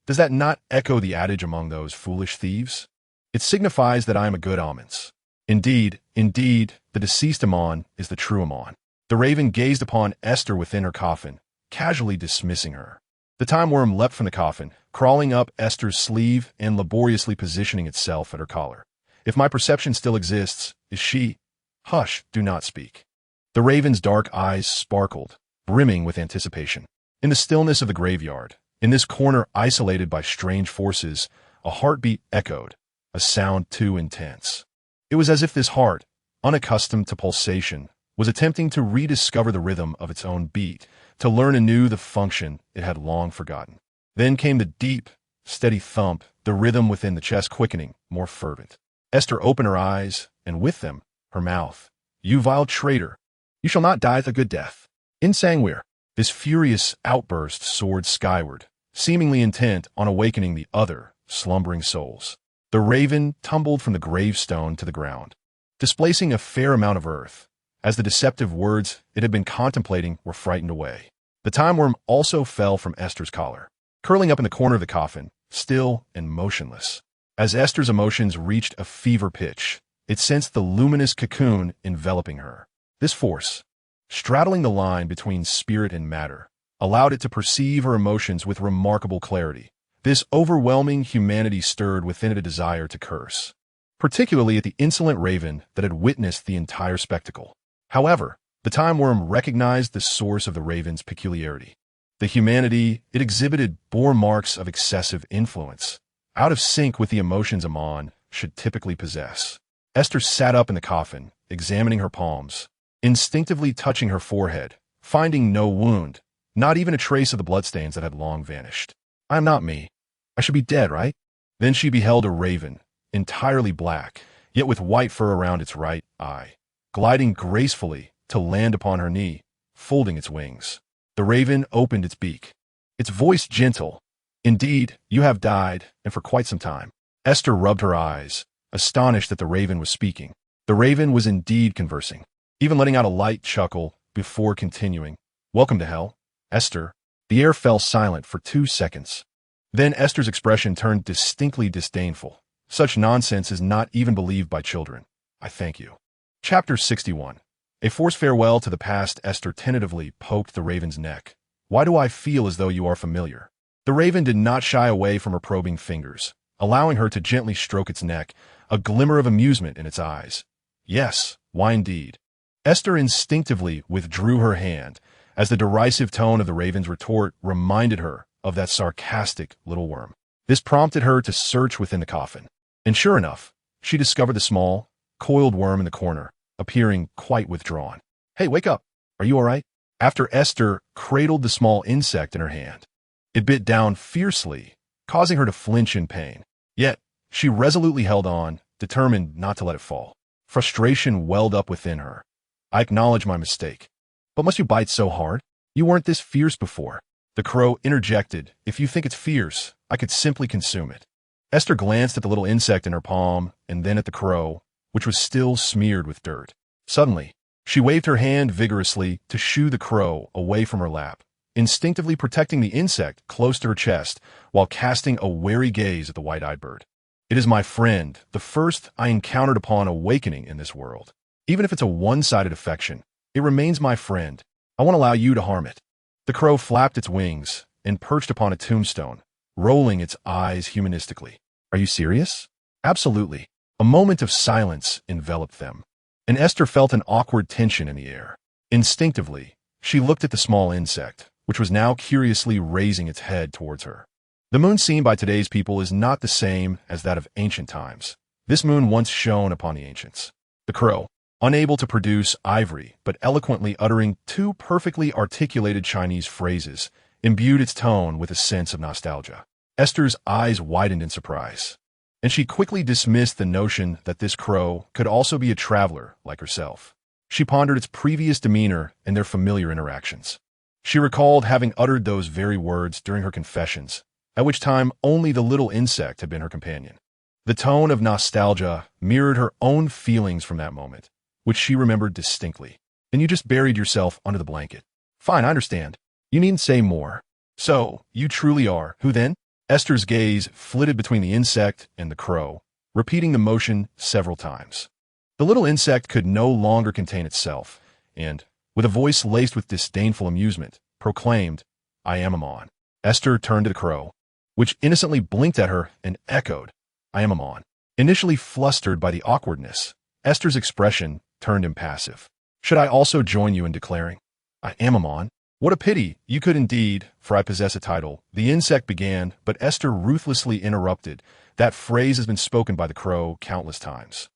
[SPEAKER 1] Does that not echo the adage among those foolish thieves? It signifies that I am a good Amons. Indeed, the deceased Amon is the true Amon. The raven gazed upon Aiste within her coffin, casually dismissing her. The time worm leapt from the coffin, crawling up Aiste's sleeve and laboriously positioning itself at her collar. If my perception still exists, is she? Hush, do not speak. The raven's dark eyes sparkled, brimming with anticipation. In the stillness of the graveyard, in this corner isolated by strange forces, a heartbeat echoed, a sound too intense. It was as if this heart, unaccustomed to pulsation, was attempting to rediscover the rhythm of its own beat, to learn anew the function it had long forgotten. Then came the deep, steady thump, the rhythm within the chest quickening, more fervent. Aiste opened her eyes, and with them, her mouth. You vile traitor! You shall not die the good death. In Sangwir, this furious outburst soared skyward, seemingly intent on awakening the other, slumbering souls. The raven tumbled from the gravestone to the ground, displacing a fair amount of earth, as the deceptive words it had been contemplating were frightened away. The time worm also fell from Aiste's collar, curling up in the corner of the coffin, still and motionless. As Aiste's emotions reached a fever pitch, it sensed the luminous cocoon enveloping her. This force, straddling the line between spirit and matter, allowed it to perceive her emotions with remarkable clarity. This overwhelming humanity stirred within it a desire to curse, particularly at the insolent raven that had witnessed the entire spectacle. However, the time worm recognized the source of the raven's peculiarity. The humanity it exhibited bore marks of excessive influence, out of sync with the emotions Amon should typically possess. Aiste sat up in the coffin, examining her palms, instinctively touching her forehead, finding no wound, not even a trace of the bloodstains that had long vanished. I am not me. I should be dead, right? Then she beheld a raven, entirely black, yet with white fur around its right eye, gliding gracefully to land upon her knee, folding its wings. The raven opened its beak, its voice gentle. Indeed, you have died, and for quite some time. Aiste rubbed her eyes, astonished that the raven was speaking. The raven was indeed conversing, even letting out a light chuckle before continuing. Welcome to hell, Aiste. The air fell silent for 2 seconds. Then Aiste's expression turned distinctly disdainful. Such nonsense is not even believed by children. I thank you. Chapter 61. A forced farewell to the past. Aiste tentatively poked the raven's neck. Why do I feel as though you are familiar? The raven did not shy away from her probing fingers, allowing her to gently stroke its neck, a glimmer of amusement in its eyes. Yes, why indeed? Aiste instinctively withdrew her hand, as the derisive tone of the raven's retort reminded her of that sarcastic little worm. This prompted her to search within the coffin. And sure enough, she discovered the small, coiled worm in the corner, appearing quite withdrawn. Hey, wake up. Are you all right? After Aiste cradled the small insect in her hand, it bit down fiercely, causing her to flinch in pain. Yet, she resolutely held on, determined not to let it fall. Frustration welled up within her. I acknowledge my mistake. But must you bite so hard? You weren't this fierce before. The crow interjected. If you think it's fierce, I could simply consume it. Aiste glanced at the little insect in her palm, and then at the crow, which was still smeared with dirt. Suddenly, she waved her hand vigorously to shoo the crow away from her lap, instinctively protecting the insect close to her chest while casting a wary gaze at the white-eyed bird. It is my friend, the first I encountered upon awakening in this world. Even if it's a one-sided affection, it remains my friend. I won't allow you to harm it. The crow flapped its wings and perched upon a tombstone, rolling its eyes humanistically. Are you serious? Absolutely. A moment of silence enveloped them, and Aiste felt an awkward tension in the air. Instinctively, she looked at the small insect, which was now curiously raising its head towards her. The moon seen by today's people is not the same as that of ancient times. This moon once shone upon the ancients. The crow, unable to produce ivory, but eloquently uttering 2 perfectly articulated Chinese phrases, imbued its tone with a sense of nostalgia. Aiste's eyes widened in surprise, and she quickly dismissed the notion that this crow could also be a traveler like herself. She pondered its previous demeanor and their familiar interactions. She recalled having uttered those very words during her confessions, at which time only the little insect had been her companion. The tone of nostalgia mirrored her own feelings from that moment, which she remembered distinctly. Then you just buried yourself under the blanket. Fine, I understand. You needn't say more. So, you truly are. Who then? Aiste's gaze flitted between the insect and the crow, repeating the motion several times. The little insect could no longer contain itself, and, with a voice laced with disdainful amusement, proclaimed, "I am Amon." Aiste turned to the crow, which innocently blinked at her and echoed, "I am Amon." Initially flustered by the awkwardness, Esther's expression turned impassive. "Should I also join you in declaring, 'I am Amon'? What a pity, you could indeed, for I possess a title." The insect began, but Aiste ruthlessly interrupted. "That phrase has been spoken by the crow countless times.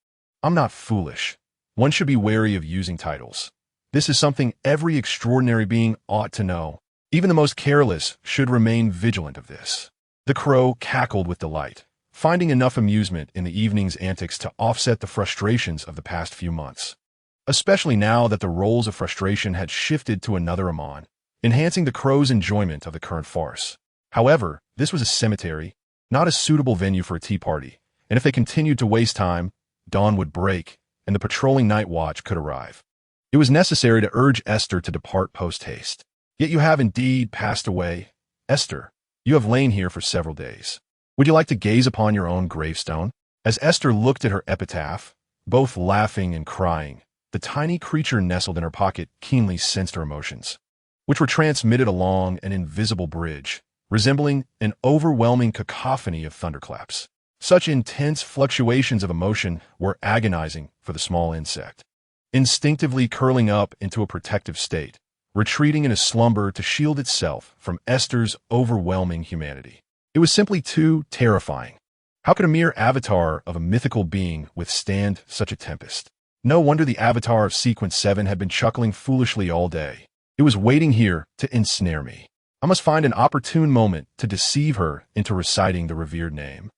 [SPEAKER 1] I'm not foolish. One should be wary of using titles. This is something every extraordinary being ought to know. Even the most careless should remain vigilant of this." The crow cackled with delight, finding enough amusement in the evening's antics to offset the frustrations of the past few months. Especially now that the roles of frustration had shifted to another Amon, enhancing the crow's enjoyment of the current farce. However, this was a cemetery, not a suitable venue for a tea party, and if they continued to waste time, dawn would break, and the patrolling Nightwatch could arrive. It was necessary to urge Aiste to depart post-haste. "Yet you have indeed passed away. Aiste, you have lain here for several days. Would you like to gaze upon your own gravestone?" As Aiste looked at her epitaph, both laughing and crying, the tiny creature nestled in her pocket keenly sensed her emotions, which were transmitted along an invisible bridge, resembling an overwhelming cacophony of thunderclaps. Such intense fluctuations of emotion were agonizing for the small insect. Instinctively curling up into a protective state, retreating in a slumber to shield itself from Esther's overwhelming humanity. It was simply too terrifying. How could a mere avatar of a mythical being withstand such a tempest? No wonder the avatar of Sequence 7 had been chuckling foolishly all day. It was waiting here to ensnare me. I must find an opportune moment to deceive her into reciting the revered name,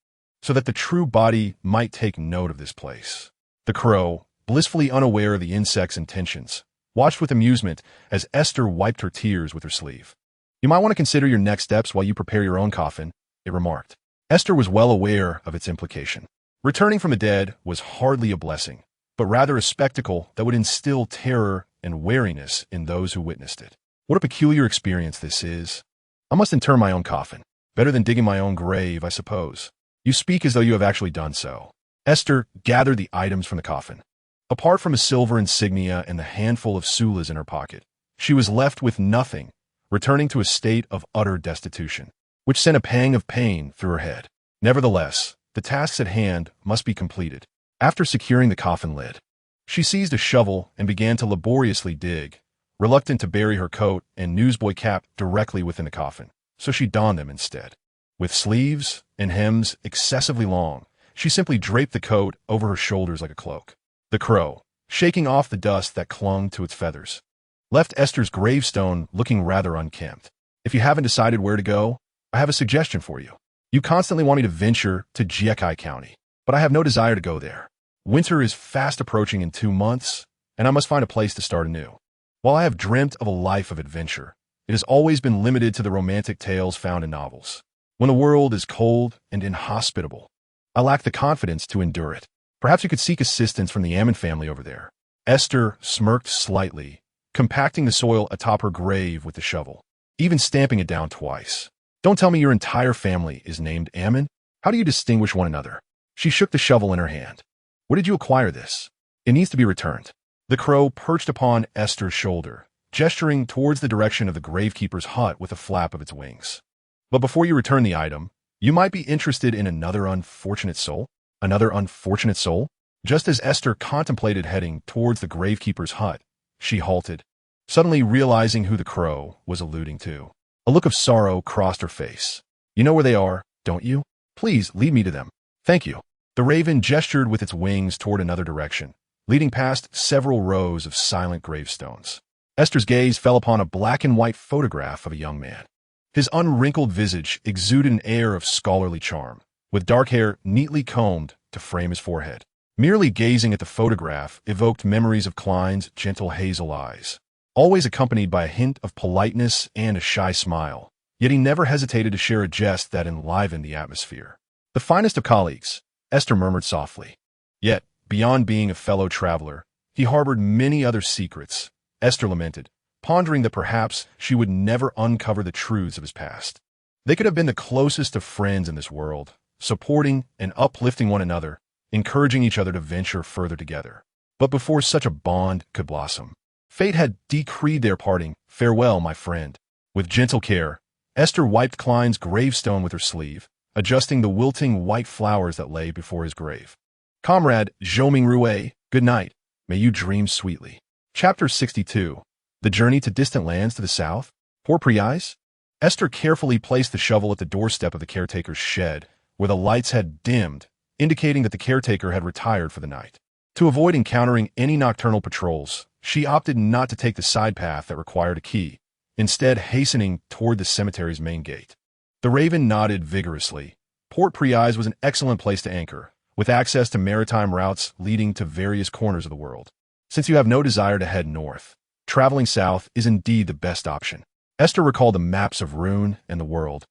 [SPEAKER 1] so that the true body might take note of this place. The crow, blissfully unaware of the insect's intentions, watched with amusement as Aiste wiped her tears with her sleeve. "You might want to consider your next steps while you prepare your own coffin," it remarked. Aiste was well aware of its implication. Returning from the dead was hardly a blessing, but rather a spectacle that would instill terror and wariness in those who witnessed it. What a peculiar experience this is. I must inter my own coffin. Better than digging my own grave, I suppose. You speak as though you have actually done so. Aiste gathered the items from the coffin. Apart from a silver insignia and the handful of sulas in her pocket, she was left with nothing, returning to a state of utter destitution, which sent a pang of pain through her head. Nevertheless, the tasks at hand must be completed. After securing the coffin lid, she seized a shovel and began to laboriously dig, reluctant to bury her coat and newsboy cap directly within the coffin, so she donned them instead. With sleeves and hems excessively long, she simply draped the coat over her shoulders like a cloak. The crow, shaking off the dust that clung to its feathers, left Esther's gravestone looking rather unkempt. "If you haven't decided where to go, I have a suggestion for you. You constantly want me to venture to Jekai County, but I have no desire to go there. Winter is fast approaching in 2 months, and I must find a place to start anew. While I have dreamt of a life of adventure, it has always been limited to the romantic tales found in novels. When the world is cold and inhospitable, I lack the confidence to endure it. Perhaps you could seek assistance from the Ammon family over there." Aiste smirked slightly, compacting the soil atop her grave with the shovel, even stamping it down twice. "Don't tell me your entire family is named Ammon? How do you distinguish one another?" She shook the shovel in her hand. "Where did you acquire this? It needs to be returned." The crow perched upon Esther's shoulder, gesturing towards the direction of the gravekeeper's hut with a flap of its wings. "But before you return the item, you might be interested in another unfortunate soul?" Another unfortunate soul? Just as Aiste contemplated heading towards the gravekeeper's hut, she halted, suddenly realizing who the crow was alluding to. A look of sorrow crossed her face. "You know where they are, don't you? Please lead me to them." "Thank you." The raven gestured with its wings toward another direction, leading past several rows of silent gravestones. Esther's gaze fell upon a black and white photograph of a young man. His unwrinkled visage exuded an air of scholarly charm, with dark hair neatly combed to frame his forehead. Merely gazing at the photograph evoked memories of Klein's gentle hazel eyes, always accompanied by a hint of politeness and a shy smile, yet he never hesitated to share a jest that enlivened the atmosphere. "The finest of colleagues," Aiste murmured softly. Yet, beyond being a fellow traveler, he harbored many other secrets, Aiste lamented, pondering that perhaps she would never uncover the truths of his past. They could have been the closest of friends in this world, supporting and uplifting one another, encouraging each other to venture further together. But before such a bond could blossom, fate had decreed their parting. Farewell, my friend. With gentle care, Esther wiped Klein's gravestone with her sleeve, adjusting the wilting white flowers that lay before his grave. Comrade Zhoming Rue, good night. May you dream sweetly. Chapter 62. The Journey to Distant Lands to the South. Poor Priais? Esther carefully placed the shovel at the doorstep of the caretaker's shed, where the lights had dimmed, indicating that the caretaker had retired for the night. To avoid encountering any nocturnal patrols, she opted not to take the side path that required a key, instead hastening toward the cemetery's main gate. The Raven nodded vigorously. Port Priais was an excellent place to anchor, with access to maritime routes leading to various corners of the world. Since you have no desire to head north, traveling south is indeed the best option. Esther recalled the maps of Rune and the world,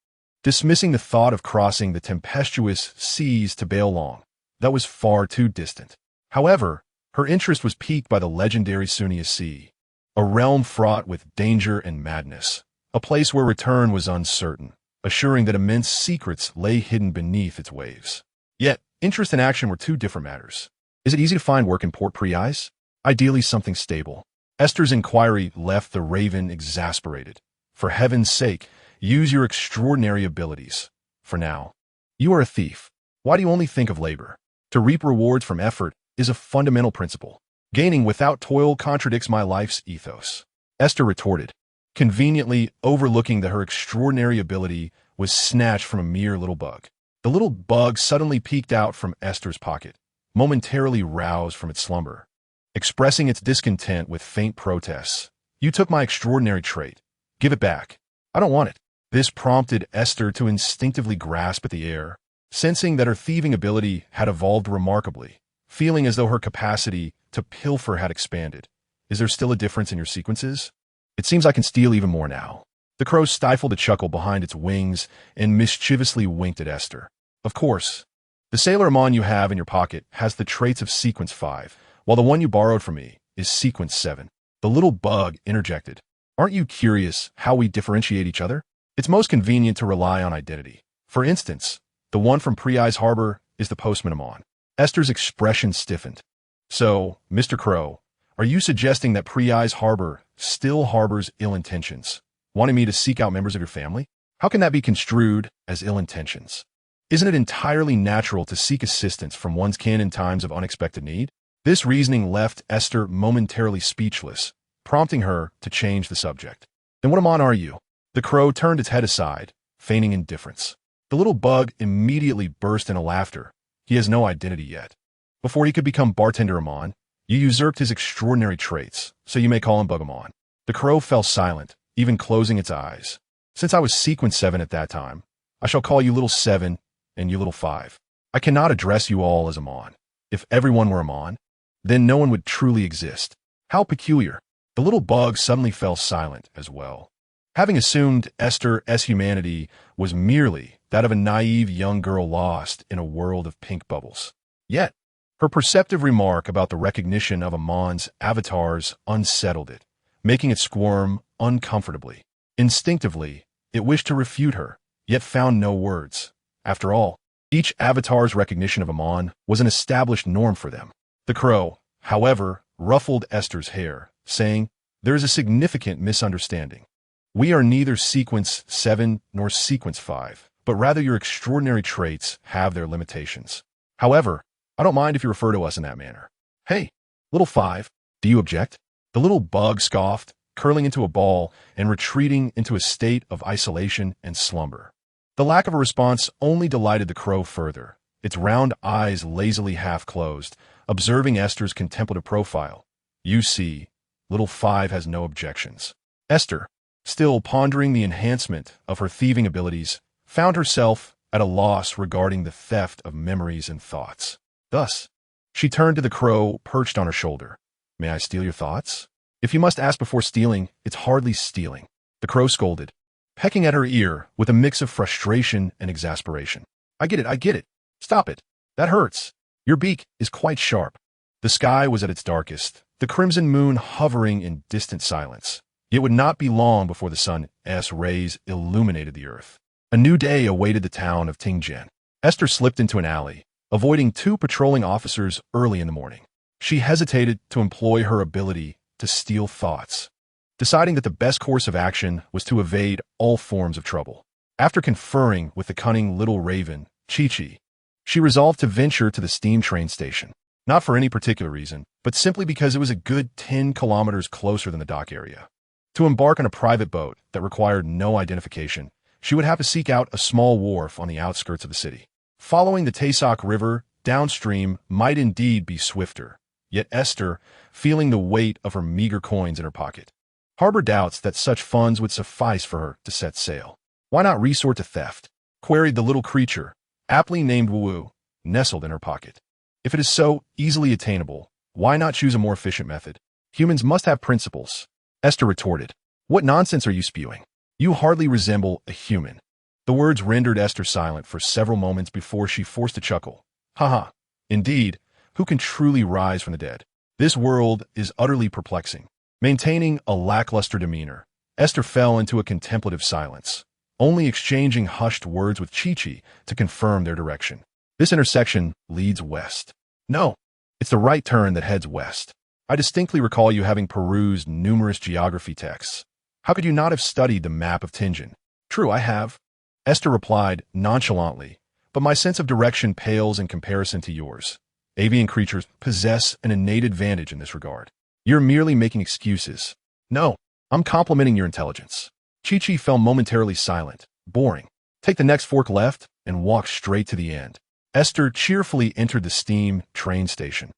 [SPEAKER 1] dismissing the thought of crossing the tempestuous seas to Baelong. That was far too distant. However, her interest was piqued by the legendary Sunia Sea, a realm fraught with danger and madness, a place where return was uncertain, assuring that immense secrets lay hidden beneath its waves. Yet, interest and action were two different matters. Is it easy to find work in Port Priais? Ideally something stable. Esther's inquiry left the Raven exasperated. For heaven's sake, use your extraordinary abilities. For now. You are a thief. Why do you only think of labor? To reap rewards from effort is a fundamental principle. Gaining without toil contradicts my life's ethos. Esther retorted, conveniently overlooking that her extraordinary ability was snatched from a mere little bug. The little bug suddenly peeked out from Esther's pocket, momentarily roused from its slumber, expressing its discontent with faint protests. You took my extraordinary trait. Give it back. I don't want it. This prompted Esther to instinctively grasp at the air, sensing that her thieving ability had evolved remarkably, feeling as though her capacity to pilfer had expanded. Is there still a difference in your sequences? It seems I can steal even more now. The crow stifled a chuckle behind its wings and mischievously winked at Esther. Of course. The Sailor Amon you have in your pocket has the traits of Sequence 5, while the one you borrowed from me is Sequence 7. The little bug interjected. Aren't you curious how we differentiate each other? It's most convenient to rely on identity. For instance, the one from Priais Harbor is the Postman Amon. Esther's expression stiffened. So, Mr. Crow, are you suggesting that Priais Harbor still harbors ill intentions, wanting me to seek out members of your family? How can that be construed as ill intentions? Isn't it entirely natural to seek assistance from one's kin in times of unexpected need? This reasoning left Esther momentarily speechless, prompting her to change the subject. Then what Amon are you? The crow turned its head aside, feigning indifference. The little bug immediately burst into laughter. He has no identity yet. Before he could become Bartender Amon, you usurped his extraordinary traits, so you may call him Bug Amon. The crow fell silent, even closing its eyes. Since I was Sequence 7 at that time, I shall call you Little 7 and you Little 5. I cannot address you all as Amon. If everyone were Amon, then no one would truly exist. How peculiar. The little bug suddenly fell silent as well, having assumed Esther's humanity was merely that of a naive young girl lost in a world of pink bubbles. Yet, her perceptive remark about the recognition of Amon's avatars unsettled it, making it squirm uncomfortably. Instinctively, it wished to refute her, yet found no words. After all, each avatar's recognition of Amon was an established norm for them. The crow, however, ruffled Esther's hair, saying, there is a significant misunderstanding. We are neither Sequence 7 nor Sequence 5, but rather your extraordinary traits have their limitations. However, I don't mind if you refer to us in that manner. Hey, Little 5, do you object? The little bug scoffed, curling into a ball and retreating into a state of isolation and slumber. The lack of a response only delighted the crow further, its round eyes lazily half-closed, observing Esther's contemplative profile. You see, Little 5 has no objections. Esther, still pondering the enhancement of her thieving abilities, found herself at a loss regarding the theft of memories and thoughts. Thus, she turned to the crow perched on her shoulder. May I steal your thoughts? If you must ask before stealing, it's hardly stealing. The crow scolded, pecking at her ear with a mix of frustration and exasperation. I get it. Stop it. That hurts. Your beak is quite sharp. The sky was at its darkest, the crimson moon hovering in distant silence. It would not be long before the sun's rays illuminated the earth. A new day awaited the town of Tingjian. Esther slipped into an alley, avoiding two patrolling officers early in the morning. She hesitated to employ her ability to steal thoughts, deciding that the best course of action was to evade all forms of trouble. After conferring with the cunning little raven, Chi-Chi, she resolved to venture to the steam train station, not for any particular reason, but simply because it was a good 10 kilometers closer than the dock area. To embark on a private boat that required no identification, she would have to seek out a small wharf on the outskirts of the city. Following the Taesak River downstream might indeed be swifter, yet Esther, feeling the weight of her meager coins in her pocket, harbored doubts that such funds would suffice for her to set sail. Why not resort to theft? Queried the little creature, aptly named Wu, nestled in her pocket. If it is so easily attainable, why not choose a more efficient method? Humans must have principles. Esther retorted. What nonsense are you spewing? You hardly resemble a human. The words rendered Esther silent for several moments before she forced a chuckle. Haha. Indeed, who can truly rise from the dead? This world is utterly perplexing. Maintaining a lackluster demeanor, Esther fell into a contemplative silence, only exchanging hushed words with Chi-Chi to confirm their direction. This intersection leads west. No, it's the right turn that heads west. I distinctly recall you having perused numerous geography texts. How could you not have studied the map of Tianjin? True, I have. Esther replied nonchalantly, but my sense of direction pales in comparison to yours. Avian creatures possess an innate advantage in this regard. You're merely making excuses. No, I'm complimenting your intelligence. Chi-Chi fell momentarily silent. Boring. Take the next fork left and walk straight to the end. Esther cheerfully entered the steam train station,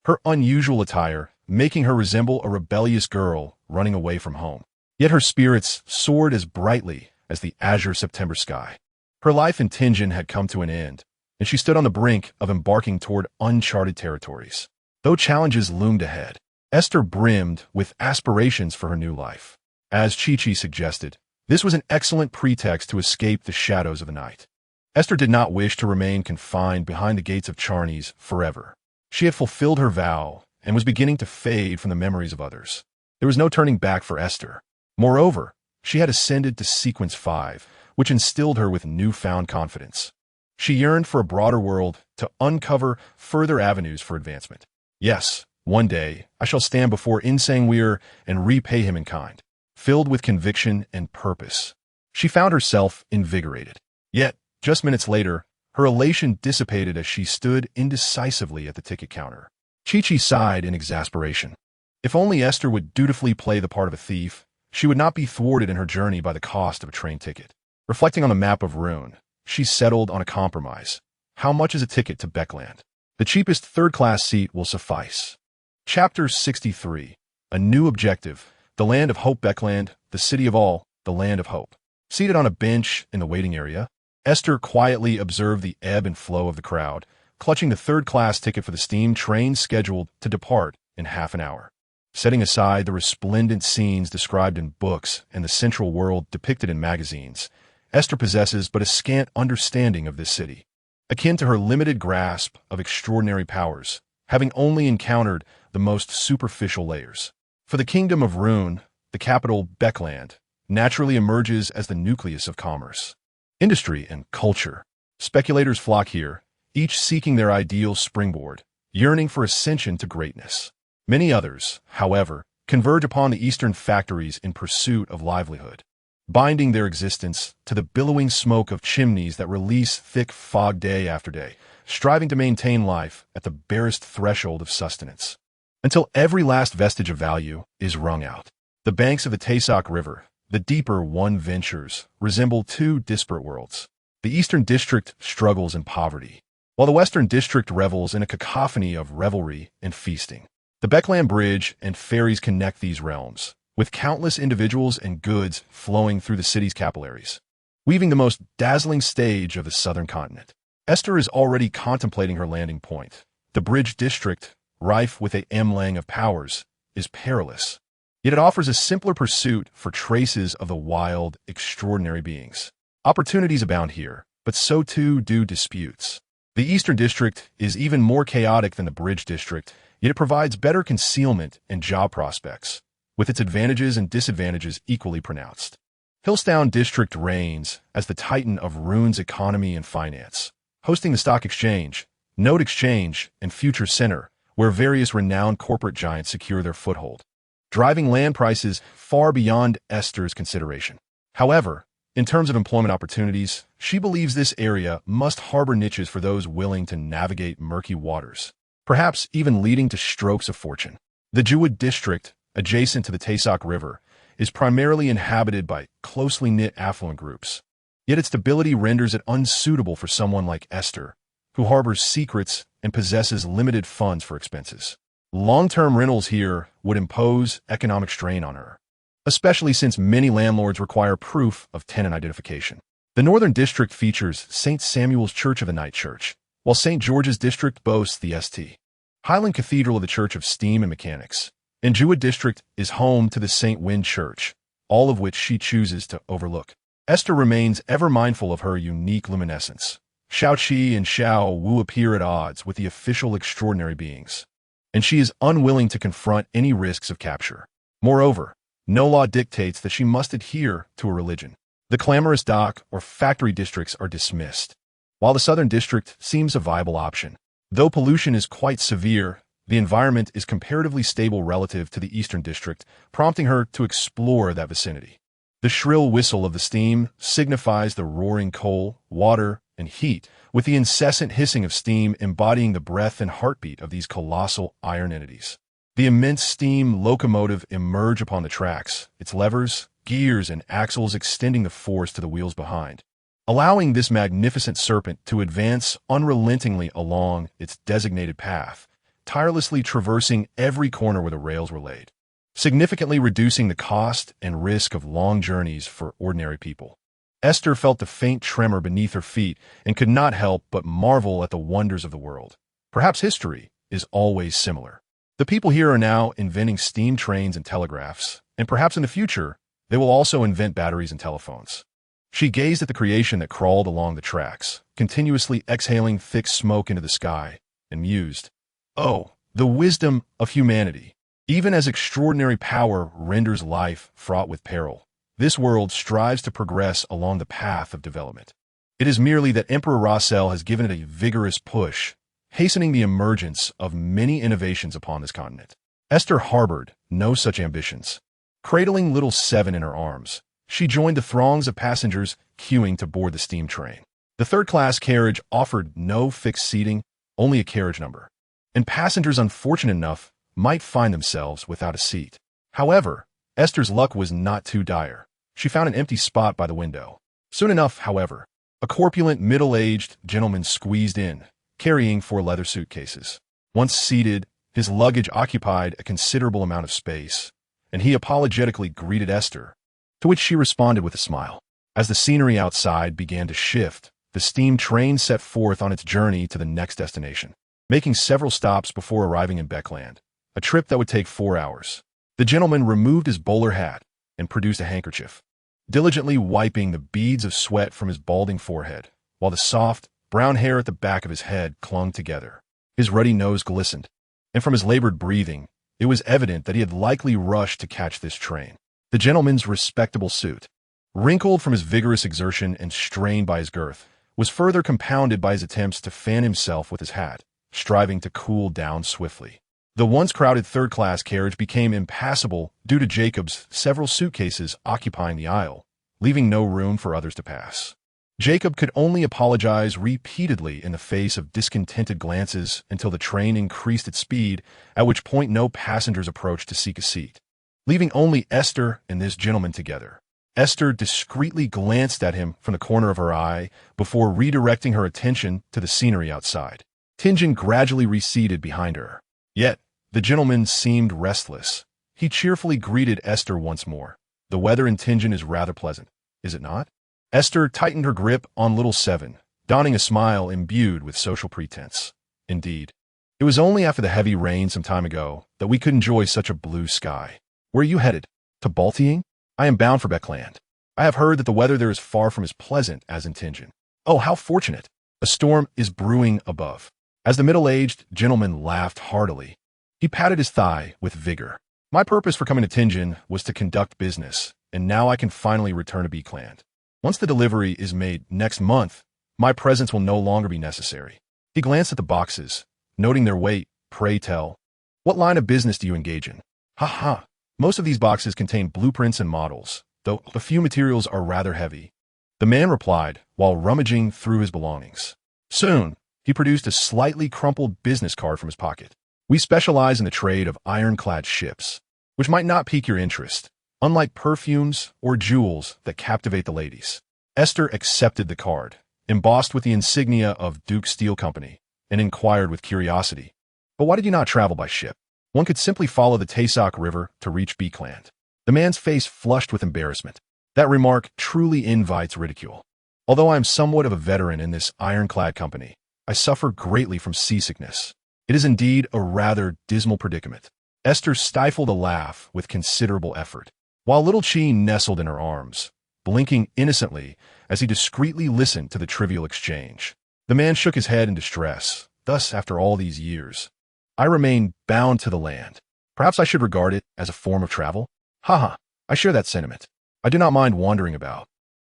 [SPEAKER 1] her unusual attire making her resemble a rebellious girl running away from home. Yet her spirits soared as brightly as the azure September sky. Her life in Tianjin had come to an end, and she stood on the brink of embarking toward uncharted territories. Though challenges loomed ahead, Esther brimmed with aspirations for her new life. As Chi-Chi suggested, this was an excellent pretext to escape the shadows of the night. Esther did not wish to remain confined behind the gates of Chanis forever. She had fulfilled her vow and was beginning to fade from the memories of others. There was no turning back for Esther. Moreover, she had ascended to Sequence 5, which instilled her with newfound confidence. She yearned for a broader world to uncover further avenues for advancement. Yes, one day I shall stand before Insangweir and repay him in kind. Filled with conviction and purpose, she found herself invigorated. Yet, just minutes later, her elation dissipated as she stood indecisively at the ticket counter. Chi-Chi sighed in exasperation. If only Esther would dutifully play the part of a thief, she would not be thwarted in her journey by the cost of a train ticket. Reflecting on the map of Rune, she settled on a compromise. How much is a ticket to Beckland? The cheapest third-class seat will suffice. Chapter 63. A new objective. The land of hope. Beckland, the city of all, the land of hope. Seated on a bench in the waiting area, Esther quietly observed the ebb and flow of the crowd, clutching the third-class ticket for the steam train scheduled to depart in half an hour. Setting aside the resplendent scenes described in books and the central world depicted in magazines, Esther possesses but a scant understanding of this city. Akin to her limited grasp of extraordinary powers, having only encountered the most superficial layers. For the kingdom of Rune, the capital Beckland naturally emerges as the nucleus of commerce, industry, and culture. Speculators flock here, each seeking their ideal springboard, yearning for ascension to greatness. Many others, however, converge upon the eastern factories in pursuit of livelihood, binding their existence to the billowing smoke of chimneys that release thick fog day after day, striving to maintain life at the barest threshold of sustenance, until every last vestige of value is wrung out. The banks of the Taesak River, the deeper one ventures, resemble two disparate worlds. The eastern district struggles in poverty, while the western district revels in a cacophony of revelry and feasting. The Beckland Bridge and ferries connect these realms, with countless individuals and goods flowing through the city's capillaries, weaving the most dazzling stage of the southern continent. Esther is already contemplating her landing point. The bridge district, rife with a mlang of powers, is perilous, yet it offers a simpler pursuit for traces of the wild, extraordinary beings. Opportunities abound here, but so too do disputes. The Eastern District is even more chaotic than the Bridge District, yet it provides better concealment and job prospects, with its advantages and disadvantages equally pronounced. Hillstown District reigns as the titan of Rune's economy and finance, hosting the stock exchange, Note Exchange, and Future Center, where various renowned corporate giants secure their foothold, driving land prices far beyond Aiste's consideration. However, in terms of employment opportunities, she believes this area must harbor niches for those willing to navigate murky waters, perhaps even leading to strokes of fortune. The Jewwood district, adjacent to the Taesak River, is primarily inhabited by closely knit affluent groups. Yet its stability renders it unsuitable for someone like Aiste, who harbors secrets and possesses limited funds for expenses. Long-term rentals here would impose economic strain on her, especially since many landlords require proof of tenant identification. The Northern District features St. Samuel's Church of the Night Church, while St. George's District boasts the St. Highland Cathedral of the Church of Steam and Mechanics. And Jewwood District is home to the St. Wind Church, all of which she chooses to overlook. Aiste remains ever mindful of her unique luminescence. Xiao Qi and Xiao Wu appear at odds with the official extraordinary beings, and she is unwilling to confront any risks of capture. Moreover, no law dictates that she must adhere to a religion. The clamorous dock or factory districts are dismissed, while the Southern District seems a viable option. Though pollution is quite severe, the environment is comparatively stable relative to the Eastern District, prompting her to explore that vicinity. The shrill whistle of the steam signifies the roaring coal, water, and heat, with the incessant hissing of steam embodying the breath and heartbeat of these colossal iron entities. The immense steam locomotive emerge upon the tracks, its levers, gears, and axles extending the force to the wheels behind, allowing this magnificent serpent to advance unrelentingly along its designated path, tirelessly traversing every corner where the rails were laid, significantly reducing the cost and risk of long journeys for ordinary people. Aiste felt the faint tremor beneath her feet and could not help but marvel at the wonders of the world. Perhaps history is always similar. The people here are now inventing steam trains and telegraphs, and perhaps in the future, they will also invent batteries and telephones. She gazed at the creation that crawled along the tracks, continuously exhaling thick smoke into the sky, and mused, "Oh, the wisdom of humanity. Even as extraordinary power renders life fraught with peril, this world strives to progress along the path of development. It is merely that Emperor Rossel has given it a vigorous push, hastening the emergence of many innovations upon this continent." Aiste harbored no such ambitions. Cradling little Seven in her arms, she joined the throngs of passengers queuing to board the steam train. The third-class carriage offered no fixed seating, only a carriage number, and passengers unfortunate enough might find themselves without a seat. However, Aiste's luck was not too dire. She found an empty spot by the window. Soon enough, however, a corpulent, middle-aged gentleman squeezed in, carrying 4 leather suitcases. Once seated, his luggage occupied a considerable amount of space, and he apologetically greeted Aiste, to which she responded with a smile. As the scenery outside began to shift, the steam train set forth on its journey to the next destination, making several stops before arriving in Beckland, a trip that would take 4 hours. The gentleman removed his bowler hat and produced a handkerchief, diligently wiping the beads of sweat from his balding forehead, while the soft, brown hair at the back of his head clung together. His ruddy nose glistened, and from his labored breathing, it was evident that he had likely rushed to catch this train. The gentleman's respectable suit, wrinkled from his vigorous exertion and strained by his girth, was further compounded by his attempts to fan himself with his hat, striving to cool down swiftly. The once crowded third-class carriage became impassable due to Jacob's several suitcases occupying the aisle, leaving no room for others to pass. Jacob could only apologize repeatedly in the face of discontented glances until the train increased its speed, at which point no passengers approached to seek a seat, leaving only Aiste and this gentleman together. Aiste discreetly glanced at him from the corner of her eye before redirecting her attention to the scenery outside. Tingen gradually receded behind her. Yet, the gentleman seemed restless. He cheerfully greeted Aiste once more. "The weather in Tingen is rather pleasant, is it not?" Aiste tightened her grip on little Seven, donning a smile imbued with social pretense. "Indeed, it was only after the heavy rain some time ago that we could enjoy such a blue sky. Where are you headed? To Baltiing? I am bound for Beckland. I have heard that the weather there is far from as pleasant as in Tingen." "Oh, how fortunate! A storm is brewing above." As the middle-aged gentleman laughed heartily, he patted his thigh with vigor. "My purpose for coming to Tingen was to conduct business, and now I can finally return to Beckland. Once the delivery is made next month, my presence will no longer be necessary." He glanced at the boxes, noting their weight. Pray tell, what line of business do you engage in? Ha ha. Most of these boxes contain blueprints and models, though a few materials are rather heavy. The man replied while rummaging through his belongings. Soon, he produced a slightly crumpled business card from his pocket. We specialize in the trade of ironclad ships, which might not pique your interest, unlike perfumes or jewels that captivate the ladies. Aiste accepted the card, embossed with the insignia of Duke Steel Company, and inquired with curiosity, "But why did you not travel by ship? One could simply follow the Taysock River to reach Beakland." The man's face flushed with embarrassment. That remark truly invites ridicule. Although I am somewhat of a veteran in this ironclad company, I suffer greatly from seasickness. It is indeed a rather dismal predicament. Aiste stifled a laugh with considerable effort, while little Chi nestled in her arms, blinking innocently as he discreetly listened to the trivial exchange. The man shook his head in distress. Thus, after all these years, I remain bound to the land. Perhaps I should regard it as a form of travel? Haha, I share that sentiment. I do not mind wandering about,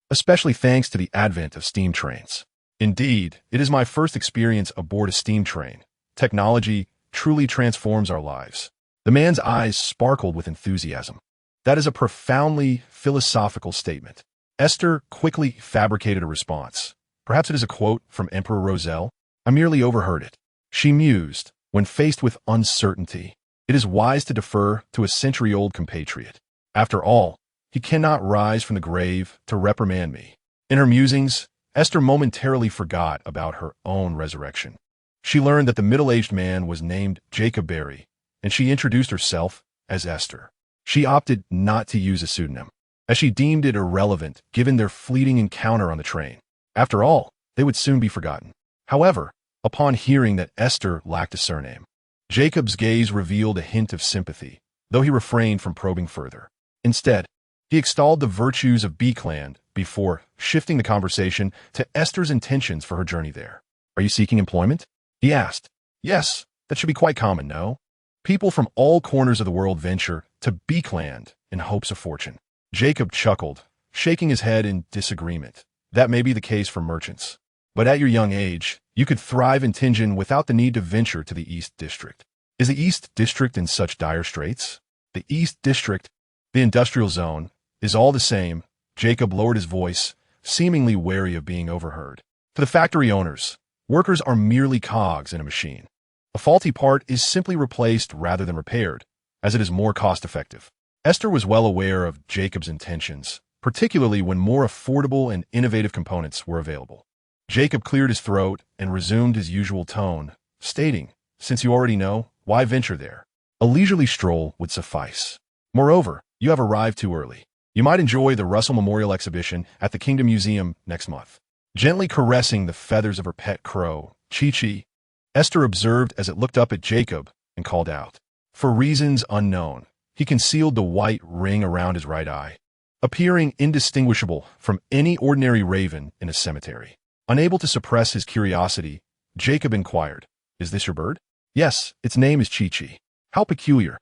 [SPEAKER 1] especially thanks to the advent of steam trains. Indeed, it is my first experience aboard a steam train. Technology truly transforms our lives. The man's eyes sparkled with enthusiasm. That is a profoundly philosophical statement. Aiste quickly fabricated a response. Perhaps it is a quote from Emperor Roselle. I merely overheard it. She mused, when faced with uncertainty, it is wise to defer to a century-old compatriot. After all, he cannot rise from the grave to reprimand me. In her musings, Aiste momentarily forgot about her own resurrection. She learned that the middle-aged man was named Jacob Barry, and she introduced herself as Aiste. She opted not to use a pseudonym, as she deemed it irrelevant given their fleeting encounter on the train. After all, they would soon be forgotten. However, upon hearing that Aiste lacked a surname, Jacob's gaze revealed a hint of sympathy, though he refrained from probing further. Instead, he extolled the virtues of Beakland before shifting the conversation to Aiste's intentions for her journey there. Are you seeking employment? He asked. Yes, that should be quite common, no? People from all corners of the world venture to Beakland in hopes of fortune. Jacob chuckled, shaking his head in disagreement. That may be the case for merchants. But at your young age, you could thrive in Tianjin without the need to venture to the East District. Is the East District in such dire straits? The East District, the industrial zone, is all the same. Jacob lowered his voice, seemingly wary of being overheard. To the factory owners, workers are merely cogs in a machine. A faulty part is simply replaced rather than repaired, as it is more cost-effective. Aiste was well aware of Jacob's intentions, particularly when more affordable and innovative components were available. Jacob cleared his throat and resumed his usual tone, stating, "Since you already know, why venture there? A leisurely stroll would suffice. Moreover, you have arrived too early. You might enjoy the Russell Memorial Exhibition at the Kingdom Museum next month." Gently caressing the feathers of her pet crow, Chi-Chi, Aiste observed as it looked up at Jacob and called out. For reasons unknown, he concealed the white ring around his right eye, appearing indistinguishable from any ordinary raven in a cemetery. Unable to suppress his curiosity, Jacob inquired, "Is this your bird?" "Yes, its name is Chi-Chi." "How peculiar.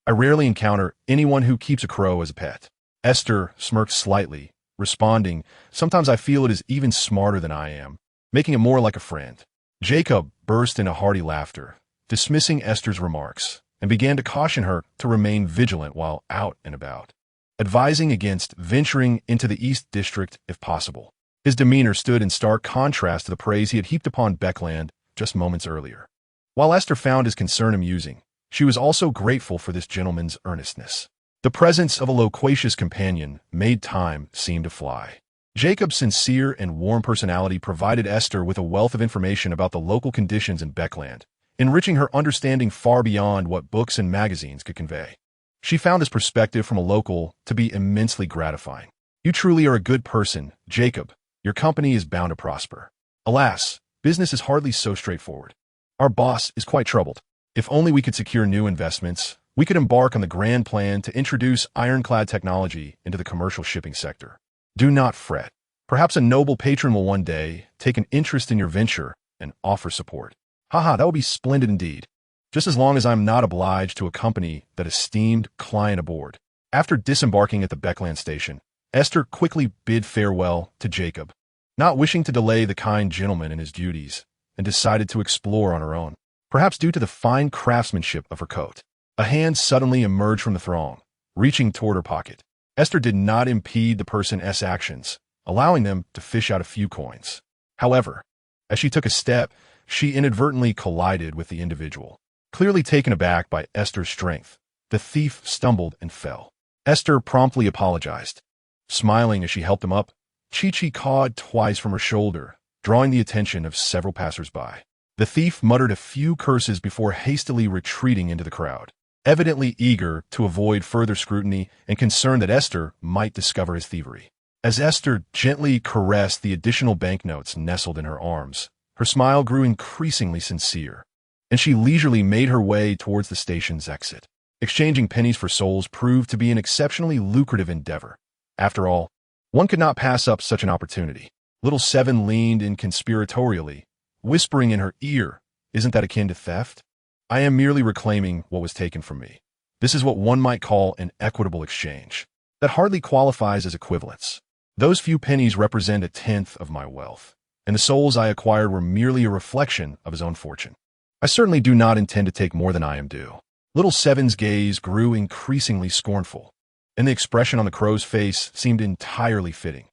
[SPEAKER 1] I rarely encounter anyone who keeps a crow as a pet." Aiste smirked slightly, responding, "Sometimes I feel it is even smarter than I am, making it more like a friend." Jacob burst into hearty laughter, dismissing Aiste's remarks, and began to caution her to remain vigilant while out and about, advising against venturing into the East District if possible. His demeanor stood in stark contrast to the praise he had heaped upon Beakland just moments earlier. While Aiste found his concern amusing, she was also grateful for this gentleman's earnestness. The presence of a loquacious companion made time seem to fly. Jacob's sincere and warm personality provided Aiste with a wealth of information about the local conditions in Beakland, enriching her understanding far beyond what books and magazines could convey. She found this perspective from a local to be immensely gratifying. "You truly are a good person, Jacob. Your company is bound to prosper." "Alas, business is hardly so straightforward. Our boss is quite troubled. If only we could secure new investments, we could embark on the grand plan to introduce ironclad technology into the commercial shipping sector. Do not fret. Perhaps a noble patron will one day take an interest in your venture and offer support." "Haha, that would be splendid indeed. Just as long as I'm not obliged to accompany that esteemed client aboard." After disembarking at the Beakland station, Aiste quickly bid farewell to Jacob. Not wishing to delay the kind gentleman in his duties, and decided to explore on her own. Perhaps due to the fine craftsmanship of her coat. A hand suddenly emerged from the throng, reaching toward her pocket. Aiste did not impede the person's actions, allowing them to fish out a few coins. However, as she took a step, she inadvertently collided with the individual. Clearly taken aback by Aiste's strength, the thief stumbled and fell. Aiste promptly apologized. Smiling as she helped him up, Chi cawed twice from her shoulder, drawing the attention of several passers-by. The thief muttered a few curses before hastily retreating into the crowd, evidently eager to avoid further scrutiny and concerned that Aiste might discover his thievery. As Aiste gently caressed the additional banknotes nestled in her arms, her smile grew increasingly sincere, and she leisurely made her way towards the station's exit. Exchanging pennies for souls proved to be an exceptionally lucrative endeavor. After all, one could not pass up such an opportunity. Little Seven leaned in conspiratorially, whispering in her ear, "Isn't that akin to theft? I am merely reclaiming what was taken from me. This is what one might call an equitable exchange. That hardly qualifies as equivalence. Those few pennies represent a tenth of my wealth, and the souls I acquired were merely a reflection of his own fortune. I certainly do not intend to take more than I am due." Little Seven's gaze grew increasingly scornful, and the expression on the crow's face seemed entirely fitting.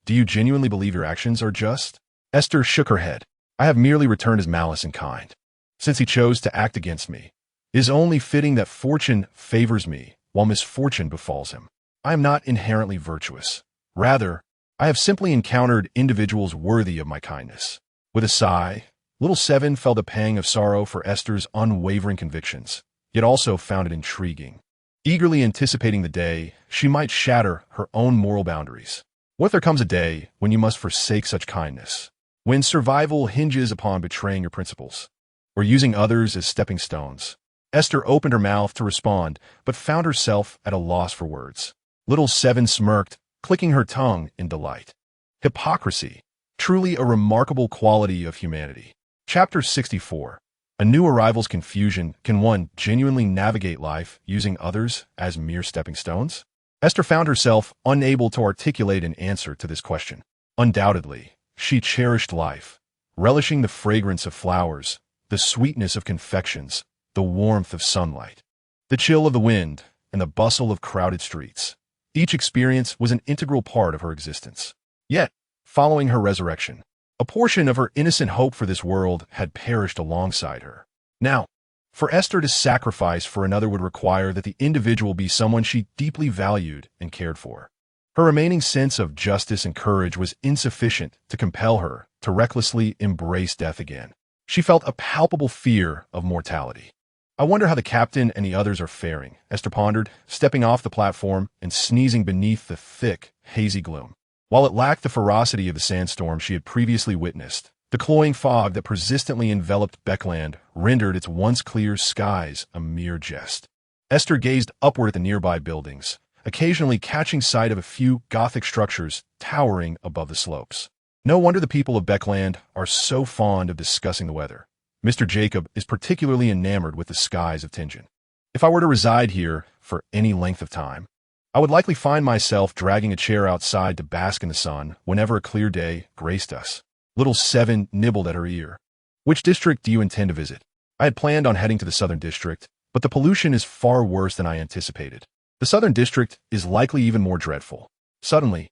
[SPEAKER 1] "Do you genuinely believe your actions are just?" Aiste shook her head. "I have merely returned his malice in kind. Since he chose to act against me, it is only fitting that fortune favors me while misfortune befalls him. I am not inherently virtuous. Rather, I have simply encountered individuals worthy of my kindness." With a sigh, Little Seven felt a pang of sorrow for Aiste's unwavering convictions, yet also found it intriguing. Eagerly anticipating the day she might shatter her own moral boundaries. What if there comes a day when you must forsake such kindness? When survival hinges upon betraying your principles, or using others as stepping stones? Aiste opened her mouth to respond, but found herself at a loss for words. Little Seven smirked, clicking her tongue in delight. Hypocrisy, truly a remarkable quality of humanity. Chapter 64. A new arrival's confusion. Can one genuinely navigate life using others as mere stepping stones? Aiste found herself unable to articulate an answer to this question. Undoubtedly, she cherished life, relishing the fragrance of flowers, the sweetness of confections, the warmth of sunlight, the chill of the wind, and the bustle of crowded streets. Each experience was an integral part of her existence. Yet, following her resurrection, a portion of her innocent hope for this world had perished alongside her. Now, for Aiste to sacrifice for another would require that the individual be someone she deeply valued and cared for. Her remaining sense of justice and courage was insufficient to compel her to recklessly embrace death again. She felt a palpable fear of mortality. "I wonder how the captain and the others are faring," Aiste pondered, stepping off the platform and sneezing beneath the thick, hazy gloom. While it lacked the ferocity of the sandstorm she had previously witnessed, the cloying fog that persistently enveloped Beckland rendered its once clear skies a mere jest. Aiste gazed upward at the nearby buildings, occasionally catching sight of a few Gothic structures towering above the slopes. No wonder the people of Beckland are so fond of discussing the weather. Mr. Jacob is particularly enamored with the skies of Tingen. If I were to reside here for any length of time, I would likely find myself dragging a chair outside to bask in the sun whenever a clear day graced us. Little Seven nibbled at her ear. "Which district do you intend to visit?" I had planned on heading to the southern district, but the pollution is far worse than I anticipated. The southern district is likely even more dreadful. Suddenly,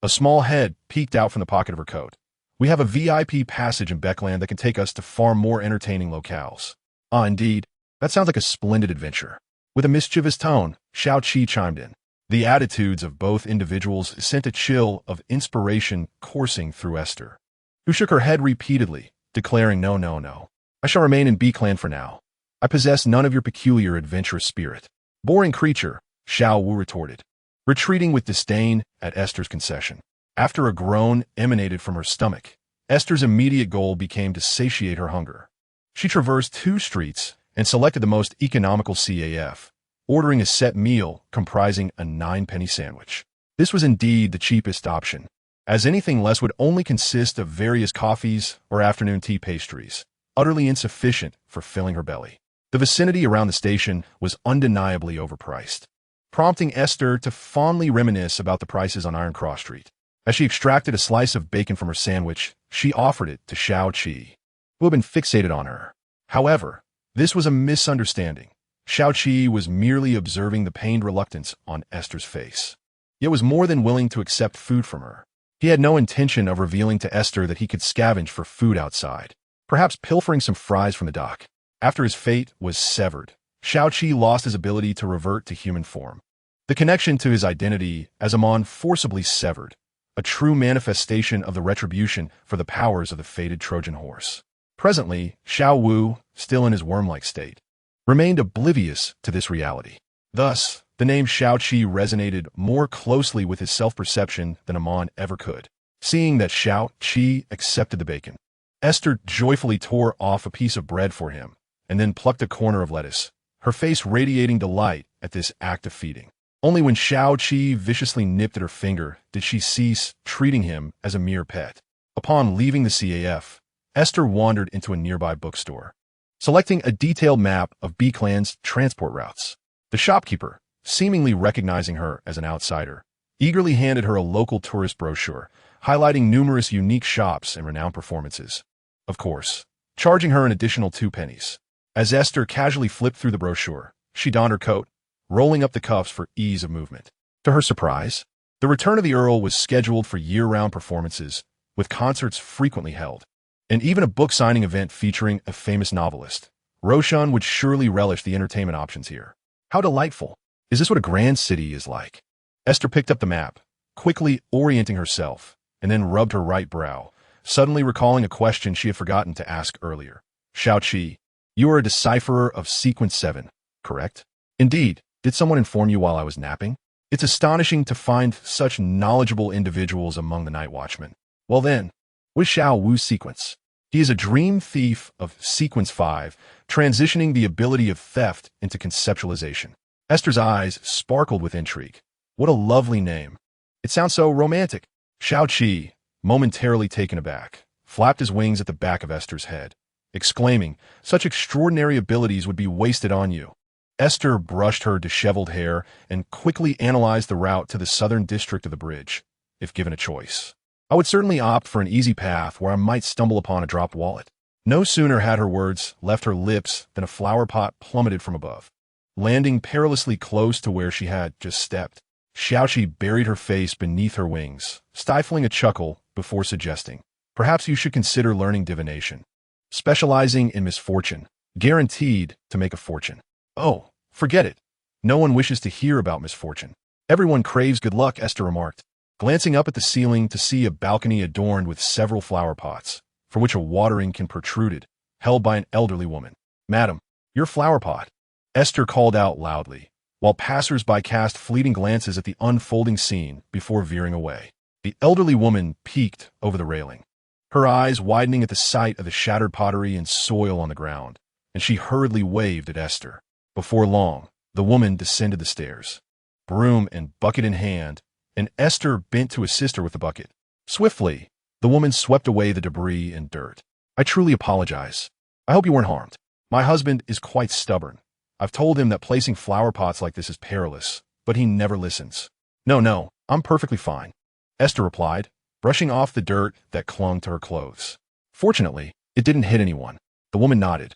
[SPEAKER 1] a small head peeked out from the pocket of her coat. "We have a VIP passage in Beckland that can take us to far more entertaining locales." "Ah, indeed. That sounds like a splendid adventure." With a mischievous tone, Xiao Qi chimed in. The attitudes of both individuals sent a chill of inspiration coursing through Aiste, who shook her head repeatedly, declaring, "No, no, no. I shall remain in Beckland for now. I possess none of your peculiar adventurous spirit." "Boring creature," Xiao Wu retorted, retreating with disdain at Aiste's concession. After a groan emanated from her stomach, Aiste's immediate goal became to satiate her hunger. She traversed 2 streets and selected the most economical CAF, ordering a set meal comprising a 9-penny sandwich. This was indeed the cheapest option, as anything less would only consist of various coffees or afternoon tea pastries, utterly insufficient for filling her belly. The vicinity around the station was undeniably overpriced, prompting Aiste to fondly reminisce about the prices on Iron Cross Street. As she extracted a slice of bacon from her sandwich, she offered it to Xiao Qi. who had been fixated on her. However, this was a misunderstanding. Xiaoqi was merely observing the pained reluctance on Esther's face, yet was more than willing to accept food from her. He had no intention of revealing to Esther that he could scavenge for food outside, perhaps pilfering some fries from the dock. After his fate was severed, Xiaoqi lost his ability to revert to human form. The connection to his identity as a Mon forcibly severed, a true manifestation of the retribution for the powers of the fated Trojan horse. Presently, Xiao Wu, still in his worm-like state, remained oblivious to this reality. Thus, the name Xiaoqi resonated more closely with his self-perception than a Mon ever could. Seeing that Xiaoqi accepted the bacon, Esther joyfully tore off a piece of bread for him, and then plucked a corner of lettuce, her face radiating delight at this act of feeding. Only when Xiaoqi viciously nipped at her finger did she cease treating him as a mere pet. Upon leaving the CAF, Esther wandered into a nearby bookstore, selecting a detailed map of B-Clan's transport routes. The shopkeeper, seemingly recognizing her as an outsider, eagerly handed her a local tourist brochure, highlighting numerous unique shops and renowned performances. Of course, charging her an additional 2 pennies. As Esther casually flipped through the brochure, she donned her coat, rolling up the cuffs for ease of movement. To her surprise, the Return of the Earl was scheduled for year-round performances, with concerts frequently held, and even a book signing event featuring a famous novelist. Roshan would surely relish the entertainment options here. How delightful. Is this what a grand city is like? Esther picked up the map, quickly orienting herself, and then rubbed her right brow, suddenly recalling a question she had forgotten to ask earlier. Xiaoqi, you are a decipherer of Sequence 7, correct? Indeed. Did someone inform you while I was napping? It's astonishing to find such knowledgeable individuals among the Night Watchmen. Well then, what is Xiao Wu's sequence? He is a dream thief of Sequence 5, transitioning the ability of theft into conceptualization. Esther's eyes sparkled with intrigue. What a lovely name. It sounds so romantic. Xiaoqi, momentarily taken aback, flapped his wings at the back of Esther's head, exclaiming, such extraordinary abilities would be wasted on you. Esther brushed her disheveled hair and quickly analyzed the route to the southern district of the bridge, if given a choice. I would certainly opt for an easy path where I might stumble upon a dropped wallet. No sooner had her words left her lips than a flower pot plummeted from above, landing perilously close to where she had just stepped. Xiaoqi buried her face beneath her wings, stifling a chuckle before suggesting, perhaps you should consider learning divination. Specializing in misfortune, guaranteed to make a fortune. Oh, forget it. No one wishes to hear about misfortune. Everyone craves good luck, Esther remarked, glancing up at the ceiling to see a balcony adorned with several flower pots, for which a watering can protruded, held by an elderly woman. Madam, your flower pot, Esther called out loudly, while passers-by cast fleeting glances at the unfolding scene before veering away. The elderly woman peeked over the railing, her eyes widening at the sight of the shattered pottery and soil on the ground, and she hurriedly waved at Esther. Before long, the woman descended the stairs, broom and bucket in hand, and Esther bent to assist her with the bucket. Swiftly, the woman swept away the debris and dirt. I truly apologize. I hope you weren't harmed. My husband is quite stubborn. I've told him that placing flower pots like this is perilous, but he never listens. No, I'm perfectly fine, Esther replied, brushing off the dirt that clung to her clothes. Fortunately, it didn't hit anyone. The woman nodded,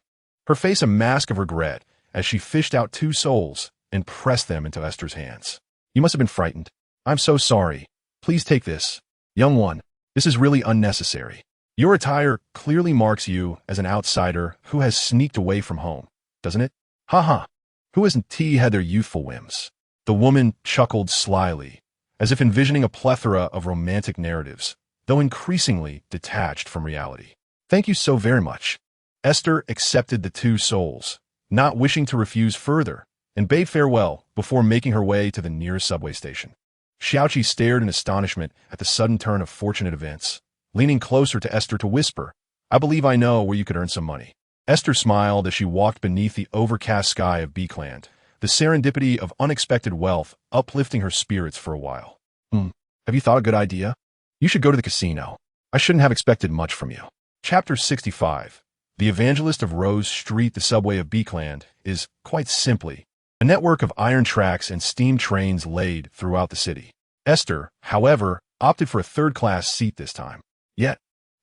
[SPEAKER 1] her face a mask of regret, as she fished out 2 souls and pressed them into Esther's hands. You must have been frightened. I'm so sorry. Please take this. Young one, this is really unnecessary. Your attire clearly marks you as an outsider who has sneaked away from home, doesn't it? Ha. Who hasn't had their youthful whims? The woman chuckled slyly, as if envisioning a plethora of romantic narratives, though increasingly detached from reality. Thank you so very much. Esther accepted the 2 souls, not wishing to refuse further, and bade farewell before making her way to the nearest subway station. Xiaoqi stared in astonishment at the sudden turn of fortunate events, leaning closer to Esther to whisper, I believe I know where you could earn some money. Esther smiled as she walked beneath the overcast sky of B-Clan, the serendipity of unexpected wealth uplifting her spirits for a while. Have you thought a good idea? You should go to the casino. I shouldn't have expected much from you. Chapter 65. The Evangelist of Rose Street. The subway of B-Clan is, quite simply, a network of iron tracks and steam trains laid throughout the city. Esther, however, opted for a third-class seat this time. Yet,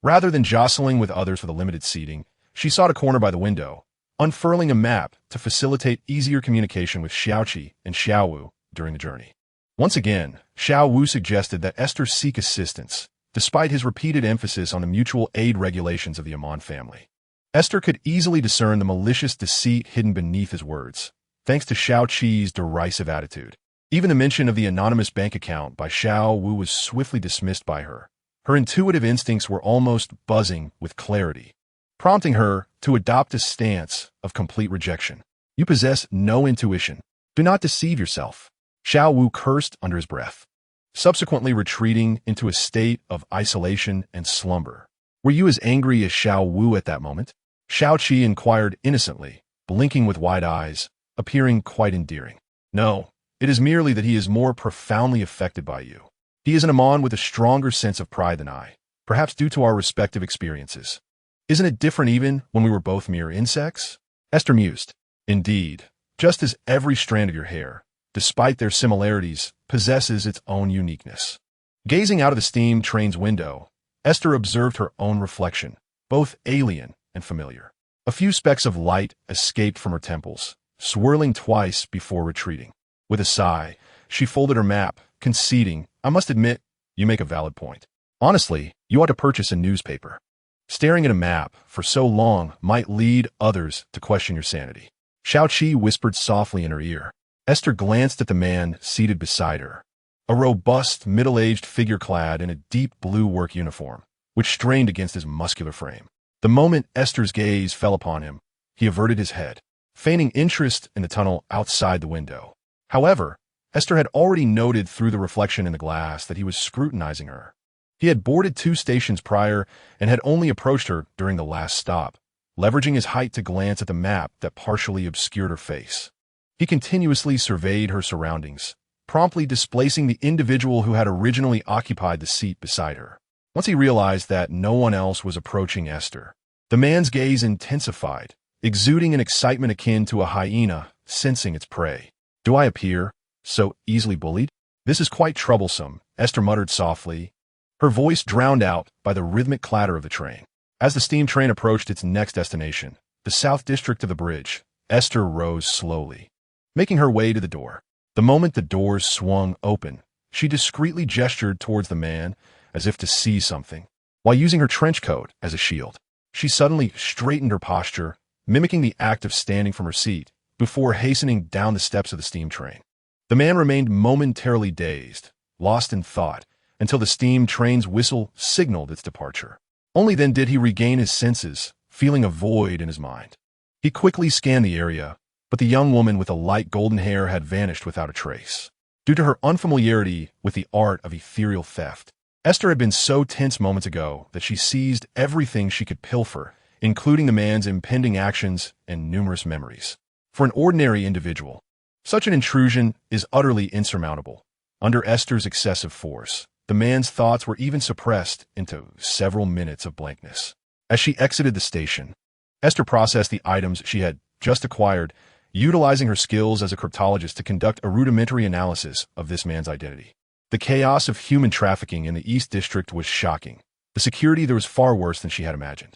[SPEAKER 1] Rather than jostling with others for the limited seating, she sought a corner by the window, unfurling a map to facilitate easier communication with Xiaoqi and Xiaowu during the journey. Once again, Xiaowu suggested that Esther seek assistance, despite his repeated emphasis on the mutual aid regulations of the Amon family. Esther could easily discern the malicious deceit hidden beneath his words, thanks to Xiaoqi's derisive attitude. Even the mention of the anonymous bank account by Xiaowu was swiftly dismissed by her. Her intuitive instincts were almost buzzing with clarity, prompting her to adopt a stance of complete rejection. You possess no intuition. Do not deceive yourself. Xiaowu cursed under his breath, subsequently retreating into a state of isolation and slumber. Were you as angry as Xiaowu at that moment? Xiaoqi inquired innocently, blinking with wide eyes, appearing quite endearing. No, it is merely that he is more profoundly affected by you. He is an Amon with a stronger sense of pride than I, perhaps due to our respective experiences. Isn't it different even when we were both mere insects? Esther mused. Indeed, just as every strand of your hair, despite their similarities, possesses its own uniqueness. Gazing out of the steam train's window, Esther observed her own reflection, both alien and familiar. A few specks of light escaped from her temples, swirling twice before retreating. With a sigh, she folded her map, conceding, I must admit, you make a valid point. Honestly, you ought to purchase a newspaper. Staring at a map for so long might lead others to question your sanity. Xiaoqi whispered softly in her ear. Esther glanced at the man seated beside her, a robust, middle-aged figure clad in a deep blue work uniform, which strained against his muscular frame. The moment Esther's gaze fell upon him, he averted his head, feigning interest in the tunnel outside the window. However, Esther had already noted through the reflection in the glass that he was scrutinizing her. He had boarded 2 stations prior and had only approached her during the last stop, leveraging his height to glance at the map that partially obscured her face. He continuously surveyed her surroundings, promptly displacing the individual who had originally occupied the seat beside her. Once he realized that no one else was approaching Esther, the man's gaze intensified, exuding an excitement akin to a hyena sensing its prey. Do I appear so easily bullied? This is quite troublesome, Esther muttered softly, her voice drowned out by the rhythmic clatter of the train. As the steam train approached its next destination, the south district of the bridge, Esther rose slowly, making her way to the door. The moment the doors swung open, she discreetly gestured towards the man as if to seize something. While using her trench coat as a shield, she suddenly straightened her posture, mimicking the act of standing from her seat, before hastening down the steps of the steam train. The man remained momentarily dazed, lost in thought, until the steam train's whistle signaled its departure. Only then did he regain his senses, feeling a void in his mind. He quickly scanned the area, but the young woman with the light golden hair had vanished without a trace. Due to her unfamiliarity with the art of ethereal theft, Esther had been so tense moments ago that she seized everything she could pilfer, including the man's impending actions and numerous memories. For an ordinary individual, such an intrusion is utterly insurmountable. Under Esther's excessive force, the man's thoughts were even suppressed into several minutes of blankness. As she exited the station, Esther processed the items she had just acquired, utilizing her skills as a cryptologist to conduct a rudimentary analysis of this man's identity. The chaos of human trafficking in the East District was shocking. The security there was far worse than she had imagined.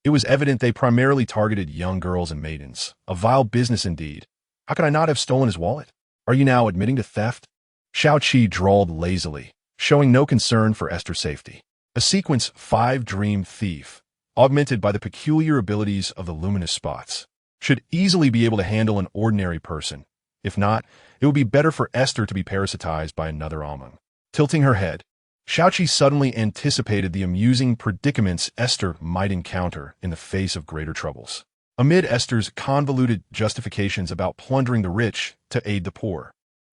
[SPEAKER 1] It was evident they primarily targeted young girls and maidens. A vile business indeed. How could I not have stolen his wallet? Are you now admitting to theft? Xiaoqi drawled lazily, showing no concern for Esther's safety. A sequence 5 dream thief, augmented by the peculiar abilities of the luminous spots, should easily be able to handle an ordinary person. If not, it would be better for Esther to be parasitized by another Amon. Tilting her head, Xiaoqi suddenly anticipated the amusing predicaments Esther might encounter in the face of greater troubles. Amid Esther's convoluted justifications about plundering the rich to aid the poor,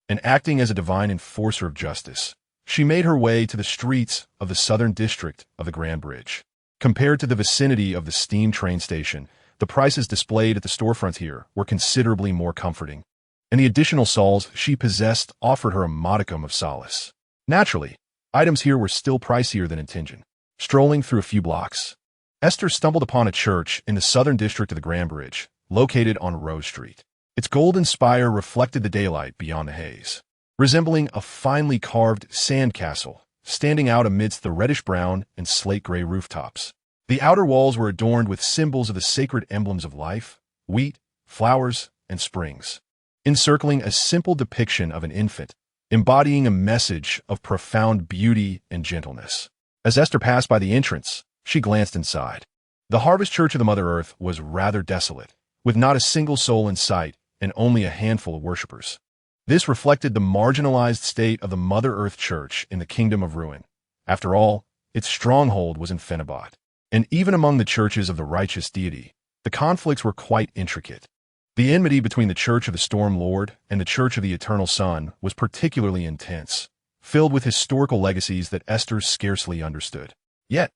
[SPEAKER 1] and acting as a divine enforcer of justice, she made her way to the streets of the southern district of the Grand Bridge. Compared to the vicinity of the steam train station, the prices displayed at the storefronts here were considerably more comforting, and the additional sols she possessed offered her a modicum of solace. Naturally, items here were still pricier than in Tingen. Strolling through a few blocks, Esther stumbled upon a church in the southern district of the Grand Bridge, located on Rose Street. Its golden spire reflected the daylight beyond the haze, resembling a finely carved sand castle standing out amidst the reddish-brown and slate-gray rooftops. The outer walls were adorned with symbols of the sacred emblems of life, wheat, flowers, and springs, encircling a simple depiction of an infant, embodying a message of profound beauty and gentleness. As Esther passed by the entrance, she glanced inside. The Harvest Church of the Mother Earth was rather desolate, with not a single soul in sight and only a handful of worshippers. This reflected the marginalized state of the Mother Earth Church in the Kingdom of Ruin. After all, its stronghold was in Phenobot. And even among the churches of the righteous deity, the conflicts were quite intricate. The enmity between the Church of the Storm Lord and the Church of the Eternal Sun was particularly intense, filled with historical legacies that Esther scarcely understood. Yet,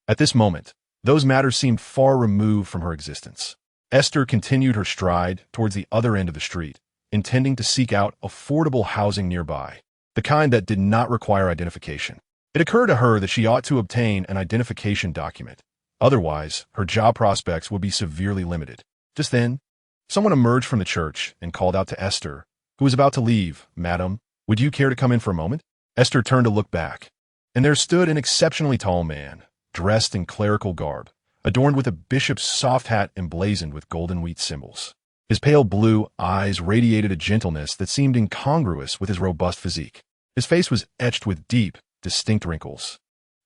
[SPEAKER 1] at this moment, those matters seemed far removed from her existence. Esther continued her stride towards the other end of the street, intending to seek out affordable housing nearby, the kind that did not require identification. It occurred to her that she ought to obtain an identification document. Otherwise, her job prospects would be severely limited. Just then, someone emerged from the church and called out to Esther, who was about to leave. "Madam, would you care to come in for a moment?" Esther turned to look back, and there stood an exceptionally tall man, dressed in clerical garb, adorned with a bishop's soft hat emblazoned with golden wheat symbols. His pale blue eyes radiated a gentleness that seemed incongruous with his robust physique. His face was etched with deep, distinct wrinkles,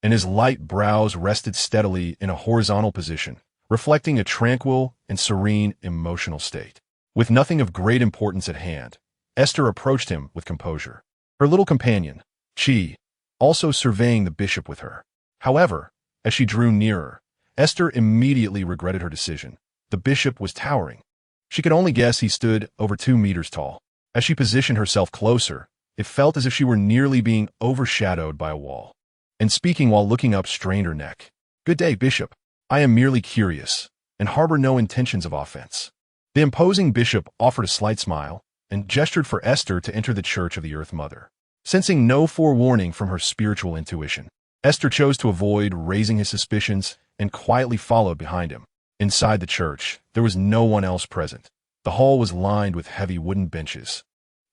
[SPEAKER 1] and his light brows rested steadily in a horizontal position, reflecting a tranquil and serene emotional state. With nothing of great importance at hand, Esther approached him with composure, her little companion, Chi, also surveying the bishop with her. However, as she drew nearer, Esther immediately regretted her decision. The bishop was towering. She could only guess he stood over 2 meters tall. As she positioned herself closer, it felt as if she were nearly being overshadowed by a wall. And speaking while looking up strained her neck. "Good day, Bishop. I am merely curious, and harbor no intentions of offense." The imposing bishop offered a slight smile and gestured for Esther to enter the Church of the Earth Mother. Sensing no forewarning from her spiritual intuition, Esther chose to avoid raising his suspicions and quietly followed behind him. Inside the church, there was no one else present. The hall was lined with heavy wooden benches,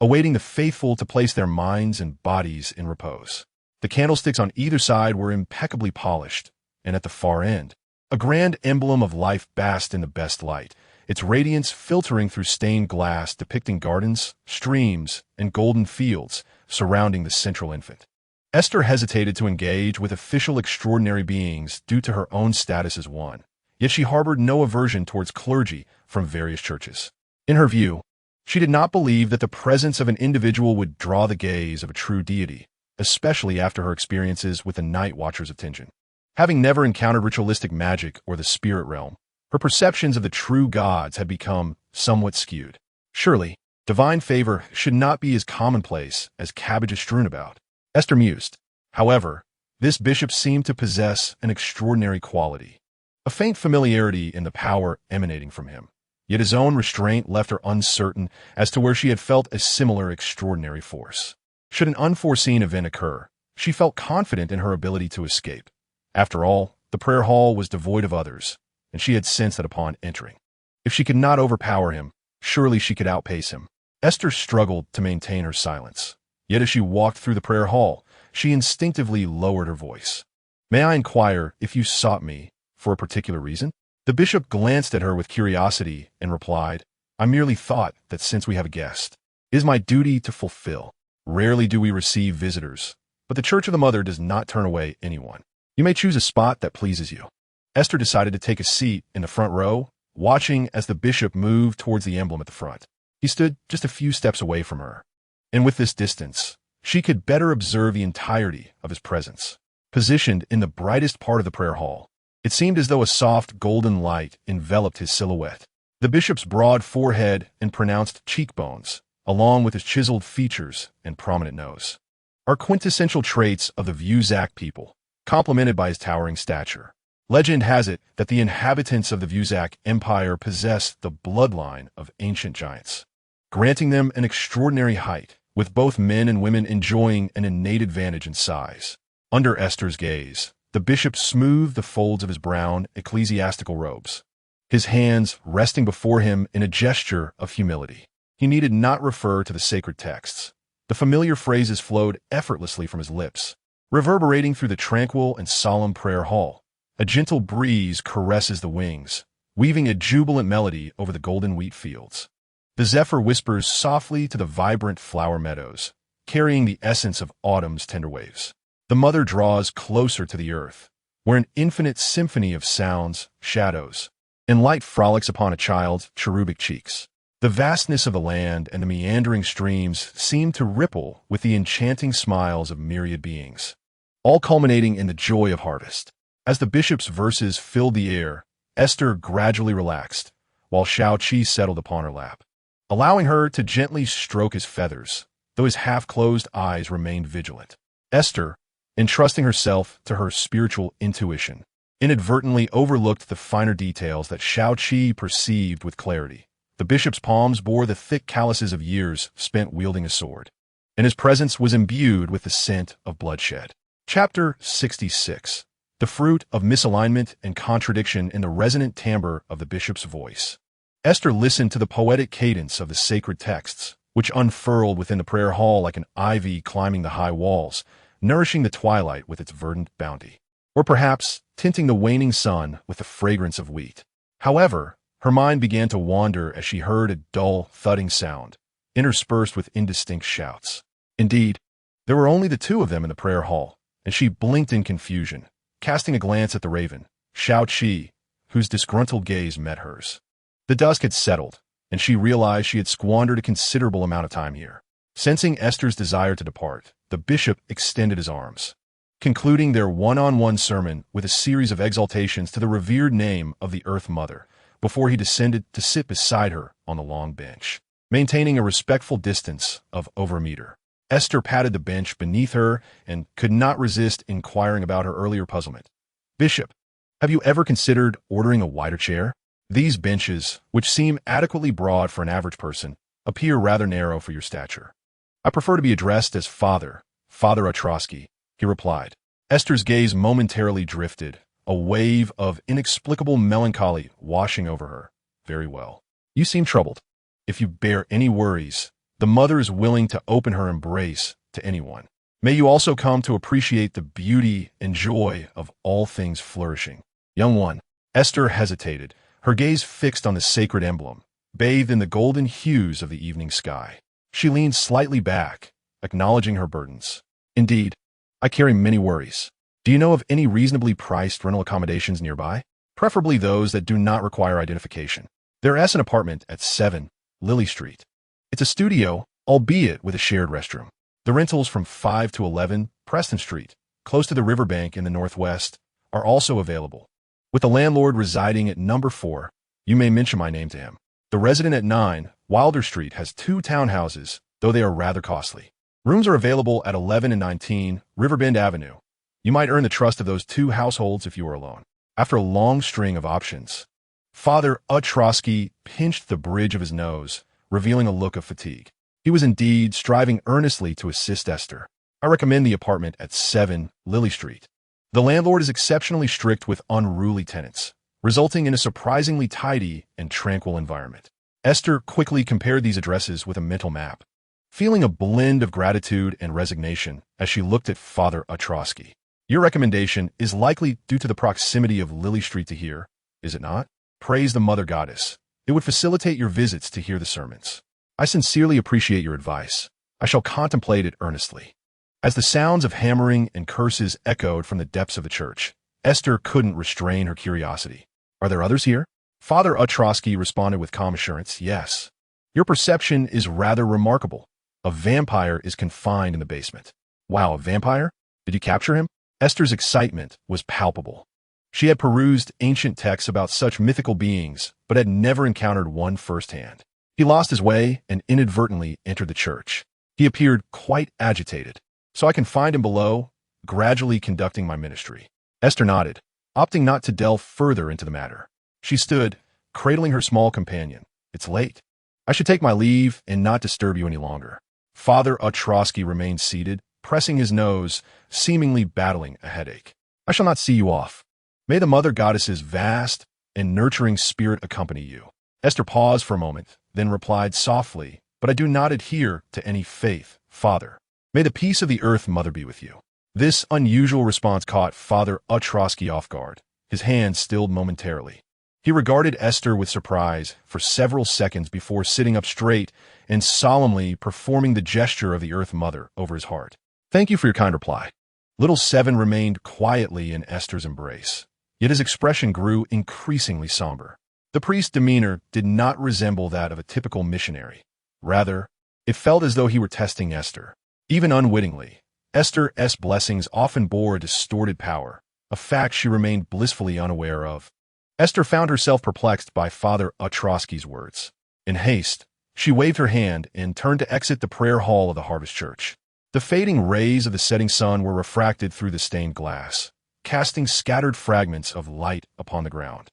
[SPEAKER 1] awaiting the faithful to place their minds and bodies in repose. The candlesticks on either side were impeccably polished, and at the far end, a grand emblem of life basked in the best light, its radiance filtering through stained glass depicting gardens, streams, and golden fields surrounding the central infant. Esther hesitated to engage with official extraordinary beings due to her own status as one. Yet she harbored no aversion towards clergy from various churches. In her view, she did not believe that the presence of an individual would draw the gaze of a true deity, especially after her experiences with the Nightwatchers of Tenjin. Having never encountered ritualistic magic or the spirit realm, her perceptions of the true gods had become somewhat skewed. Surely, divine favor should not be as commonplace as cabbage is strewn about. Esther mused. However, this bishop seemed to possess an extraordinary quality. A faint familiarity in the power emanating from him. Yet his own restraint left her uncertain as to where she had felt a similar extraordinary force. Should an unforeseen event occur, she felt confident in her ability to escape. After all, the prayer hall was devoid of others, and she had sensed that upon entering. If she could not overpower him, surely she could outpace him. Esther struggled to maintain her silence. Yet as she walked through the prayer hall, she instinctively lowered her voice. "May I inquire if you sought me for a particular reason?" The bishop glanced at her with curiosity and replied, "I merely thought that since we have a guest, it is my duty to fulfill. Rarely do we receive visitors, but the Church of the Mother does not turn away anyone. You may choose a spot that pleases you." Esther decided to take a seat in the front row, watching as the bishop moved towards the emblem at the front. He stood just a few steps away from her, and with this distance, she could better observe the entirety of his presence. Positioned in the brightest part of the prayer hall, it seemed as though a soft golden light enveloped his silhouette. The bishop's broad forehead and pronounced cheekbones, along with his chiseled features and prominent nose, are quintessential traits of the Vuzak people, complemented by his towering stature. Legend has it that the inhabitants of the Vuzak Empire possess the bloodline of ancient giants, granting them an extraordinary height, with both men and women enjoying an innate advantage in size. Under Esther's gaze, the bishop smoothed the folds of his brown ecclesiastical robes, his hands resting before him in a gesture of humility. He needed not refer to the sacred texts. The familiar phrases flowed effortlessly from his lips, reverberating through the tranquil and solemn prayer hall. A gentle breeze caresses the wings, weaving a jubilant melody over the golden wheat fields. The zephyr whispers softly to the vibrant flower meadows, carrying the essence of autumn's tender waves. The mother draws closer to the earth, where an infinite symphony of sounds, shadows, and light frolics upon a child's cherubic cheeks. The vastness of the land and the meandering streams seem to ripple with the enchanting smiles of myriad beings, all culminating in the joy of harvest. As the bishop's verses filled the air, Esther gradually relaxed, while Shao Qi settled upon her lap, allowing her to gently stroke his feathers, though his half-closed eyes remained vigilant. Esther, entrusting herself to her spiritual intuition, inadvertently overlooked the finer details that Shao Qi perceived with clarity. The bishop's palms bore the thick calluses of years spent wielding a sword, and his presence was imbued with the scent of bloodshed. Chapter 66. The fruit of misalignment and contradiction in the resonant timbre of the bishop's voice. Esther listened to the poetic cadence of the sacred texts, which unfurled within the prayer hall like an ivy climbing the high walls, nourishing the twilight with its verdant bounty, or perhaps tinting the waning sun with the fragrance of wheat. However, her mind began to wander as she heard a dull, thudding sound, interspersed with indistinct shouts. Indeed, there were only the two of them in the prayer hall, and she blinked in confusion, casting a glance at the raven, Shao Qi, whose disgruntled gaze met hers. The dusk had settled, and she realized she had squandered a considerable amount of time here. Sensing Esther's desire to depart, the bishop extended his arms, concluding their one-on-one sermon with a series of exaltations to the revered name of the Earth Mother, before he descended to sit beside her on the long bench, maintaining a respectful distance of over a meter. Esther patted the bench beneath her and could not resist inquiring about her earlier puzzlement. "Bishop, have you ever considered ordering a wider chair? These benches, which seem adequately broad for an average person, appear rather narrow for your stature." "I prefer to be addressed as Father Ostrowski," he replied. Esther's gaze momentarily drifted, a wave of inexplicable melancholy washing over her. "Very well. You seem troubled. If you bear any worries, the mother is willing to open her embrace to anyone. May you also come to appreciate the beauty and joy of all things flourishing." "Young one." Esther hesitated, her gaze fixed on the sacred emblem, bathed in the golden hues of the evening sky. She leaned slightly back, acknowledging her burdens. "Indeed, I carry many worries. Do you know of any reasonably priced rental accommodations nearby? Preferably those that do not require identification. There is an apartment at 7 Lily Street. It's a studio, albeit with a shared restroom. The rentals from 5 to 11 Preston Street, close to the riverbank in the northwest, are also available. With the landlord residing at number 4, you may mention my name to him. The resident at 9 Wilder Street has 2 townhouses, though they are rather costly. Rooms are available at 11 and 19 Riverbend Avenue. You might earn the trust of those 2 households if you are alone." After a long string of options, Father Ostrowski pinched the bridge of his nose, revealing a look of fatigue. He was indeed striving earnestly to assist Esther. "I recommend the apartment at 7 Lily Street. The landlord is exceptionally strict with unruly tenants, resulting in a surprisingly tidy and tranquil environment." Esther quickly compared these addresses with a mental map, feeling a blend of gratitude and resignation as she looked at Father Ostrowski. "Your recommendation is likely due to the proximity of Lily Street to here, is it not? Praise the Mother Goddess. It would facilitate your visits to hear the sermons. I sincerely appreciate your advice. I shall contemplate it earnestly." As the sounds of hammering and curses echoed from the depths of the church, Esther couldn't restrain her curiosity. "Are there others here?" Father Ostrowski responded with calm assurance. "Yes. Your perception is rather remarkable. A vampire is confined in the basement." "Wow, a vampire? Did you capture him?" Esther's excitement was palpable. She had perused ancient texts about such mythical beings, but had never encountered one firsthand. He lost his way and inadvertently entered the church. He appeared quite agitated, so I can find him below, gradually conducting my ministry. Esther nodded, opting not to delve further into the matter. She stood, cradling her small companion. "It's late. I should take my leave and not disturb you any longer." Father Ostrowski remained seated, pressing his nose, seemingly battling a headache. "I shall not see you off. May the Mother Goddess's vast and nurturing spirit accompany you." Esther paused for a moment, then replied softly, "But I do not adhere to any faith, Father. May the peace of the Earth Mother be with you." This unusual response caught Father Ostrowski off guard. his hand stilled momentarily. He regarded Aiste with surprise for several seconds before sitting up straight and solemnly performing the gesture of the Earth Mother over his heart. "Thank you for your kind reply." Little Seven remained quietly in Aiste's embrace, yet his expression grew increasingly somber. The priest's demeanor did not resemble that of a typical missionary. Rather, it felt as though he were testing Aiste. Even unwittingly, Aiste's blessings often bore a distorted power, a fact she remained blissfully unaware of. Aiste found herself perplexed by Father Otrowski's words. In haste, she waved her hand and turned to exit the prayer hall of the Harvest Church. The fading rays of the setting sun were refracted through the stained glass, casting scattered fragments of light upon the ground,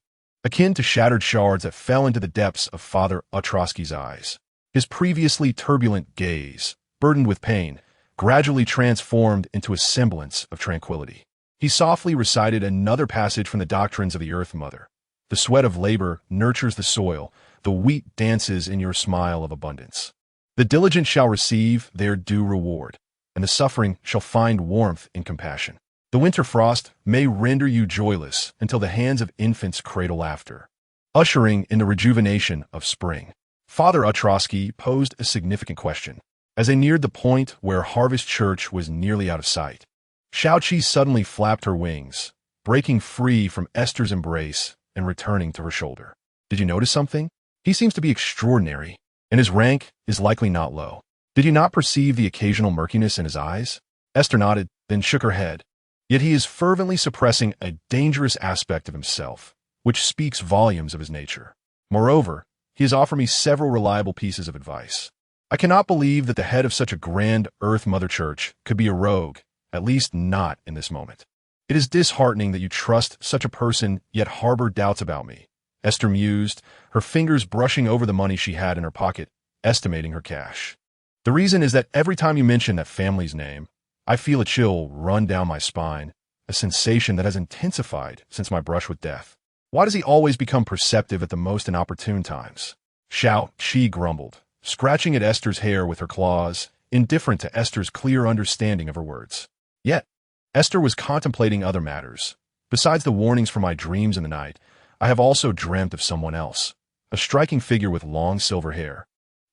[SPEAKER 1] akin to shattered shards that fell into the depths of Father Otrowski's eyes. His previously turbulent gaze, burdened with pain, gradually transformed into a semblance of tranquility. He softly recited another passage from the doctrines of the Earth Mother. "The sweat of labor nurtures the soil, the wheat dances in your smile of abundance. The diligent shall receive their due reward, and the suffering shall find warmth in compassion. The winter frost may render you joyless until the hands of infants cradle laughter, ushering in the rejuvenation of spring." Father Otrowski posed a significant question. As they neared the point where Harvest Church was nearly out of sight, Xiaoqi suddenly flapped her wings, breaking free from Aiste's embrace and returning to her shoulder. "Did you notice something? He seems to be extraordinary, and his rank is likely not low. Did you not perceive the occasional murkiness in his eyes?" Aiste nodded, then shook her head. "Yet he is fervently suppressing a dangerous aspect of himself, which speaks volumes of his nature. Moreover, he has offered me several reliable pieces of advice. I cannot believe that the head of such a grand Earth Mother Church could be a rogue, at least not in this moment. It is disheartening that you trust such a person yet harbor doubts about me." Aiste mused, her fingers brushing over the money she had in her pocket, estimating her cash. "The reason is that every time you mention that family's name, I feel a chill run down my spine, a sensation that has intensified since my brush with death. Why does he always become perceptive at the most inopportune times?" Xiaoqi grumbled, scratching at Aiste's hair with her claws, indifferent to Aiste's clear understanding of her words. Yet, Aiste was contemplating other matters. "Besides the warnings from my dreams in the night, I have also dreamt of someone else, a striking figure with long silver hair,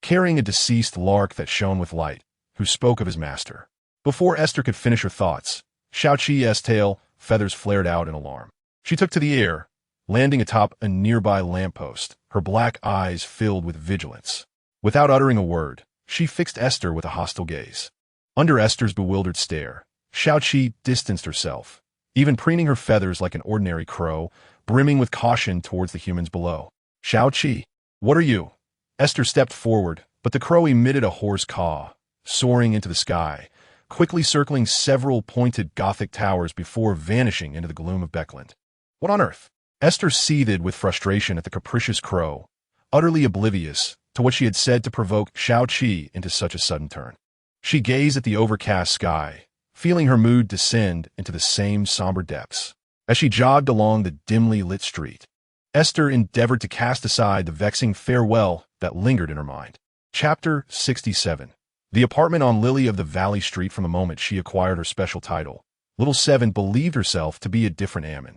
[SPEAKER 1] carrying a deceased lark that shone with light, who spoke of his master." Before Aiste could finish her thoughts, Xiaoqi's tail feathers flared out in alarm. She took to the air, landing atop a nearby lamppost, her black eyes filled with vigilance. Without uttering a word, she fixed Aiste with a hostile gaze. Under Aiste's bewildered stare, Xiaoqi distanced herself, even preening her feathers like an ordinary crow, brimming with caution towards the humans below. "Xiaoqi, what are you?" Aiste stepped forward, but the crow emitted a hoarse caw, soaring into the sky, quickly circling several pointed Gothic towers before vanishing into the gloom of Beckland. "What on earth?" Aiste seethed with frustration at the capricious crow, utterly oblivious to what she had said to provoke Xiaoqi into such a sudden turn. She gazed at the overcast sky, feeling her mood descend into the same somber depths. As she jogged along the dimly lit street, Aiste endeavored to cast aside the vexing farewell that lingered in her mind. Chapter 67. The apartment on Lily of the Valley Street. From the moment she acquired her special title, Little Seven believed herself to be a different Ammon,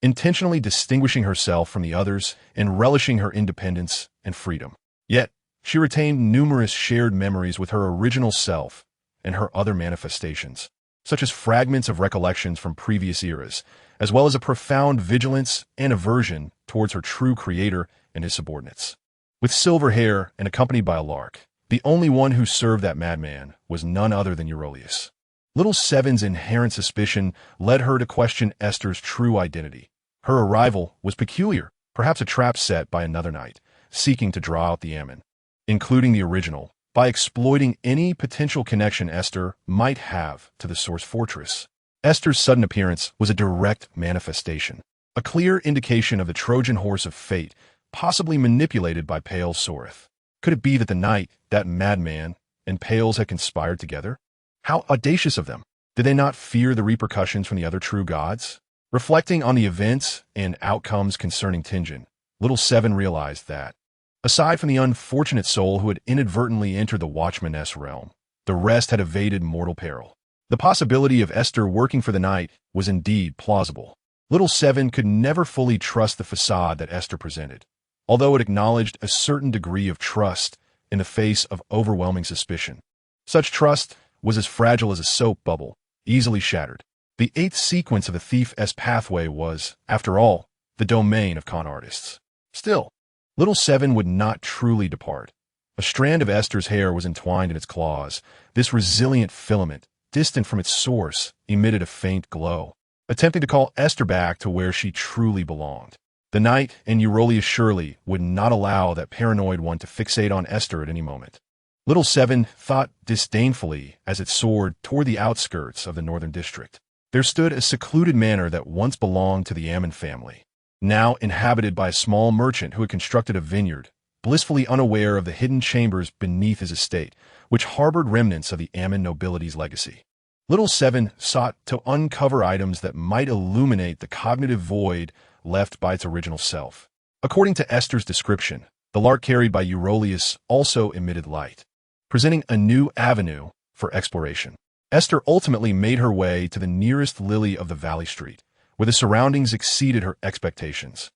[SPEAKER 1] intentionally distinguishing herself from the others and relishing her independence and freedom. Yet, she retained numerous shared memories with her original self and her other manifestations, such as fragments of recollections from previous eras, as well as a profound vigilance and aversion towards her true creator and his subordinates. With silver hair and accompanied by a lark, the only one who served that madman was none other than Eurolius. Little Seven's inherent suspicion led her to question Aiste's true identity. Her arrival was peculiar, perhaps a trap set by another knight, seeking to draw out the Ammon, including the original, by exploiting any potential connection Aiste might have to the Source Fortress. Aiste's sudden appearance was a direct manifestation, a clear indication of the Trojan horse of fate, possibly manipulated by Pale Soreth. Could it be that the knight, that madman, and Pales had conspired together? How audacious of them! Did they not fear the repercussions from the other true gods? Reflecting on the events and outcomes concerning Tingen, Little Seven realized that, aside from the unfortunate soul who had inadvertently entered the Watchmaness realm, the rest had evaded mortal peril. The possibility of Aiste working for the knight was indeed plausible. Little Seven could never fully trust the facade that Aiste presented, although it acknowledged a certain degree of trust in the face of overwhelming suspicion. Such trust was as fragile as a soap bubble, easily shattered. The eighth sequence of a thief's pathway was, after all, the domain of con artists. Still, Little Seven would not truly depart. A strand of Aiste's hair was entwined in its claws. This resilient filament, distant from its source, emitted a faint glow, attempting to call Aiste back to where she truly belonged. The night and Euryalus surely would not allow that paranoid one to fixate on Aiste at any moment. Little Seven thought disdainfully as it soared toward the outskirts of the northern district. There stood a secluded manor that once belonged to the Ammon family, now inhabited by a small merchant who had constructed a vineyard, blissfully unaware of the hidden chambers beneath his estate, which harbored remnants of the Ammon nobility's legacy. Little Seven sought to uncover items that might illuminate the cognitive void left by its original self. According to Aiste's description, the lark carried by Euryalus also emitted light, presenting a new avenue for exploration. Aiste ultimately made her way to the nearest lily of the valley street, where the surroundings exceeded her expectations,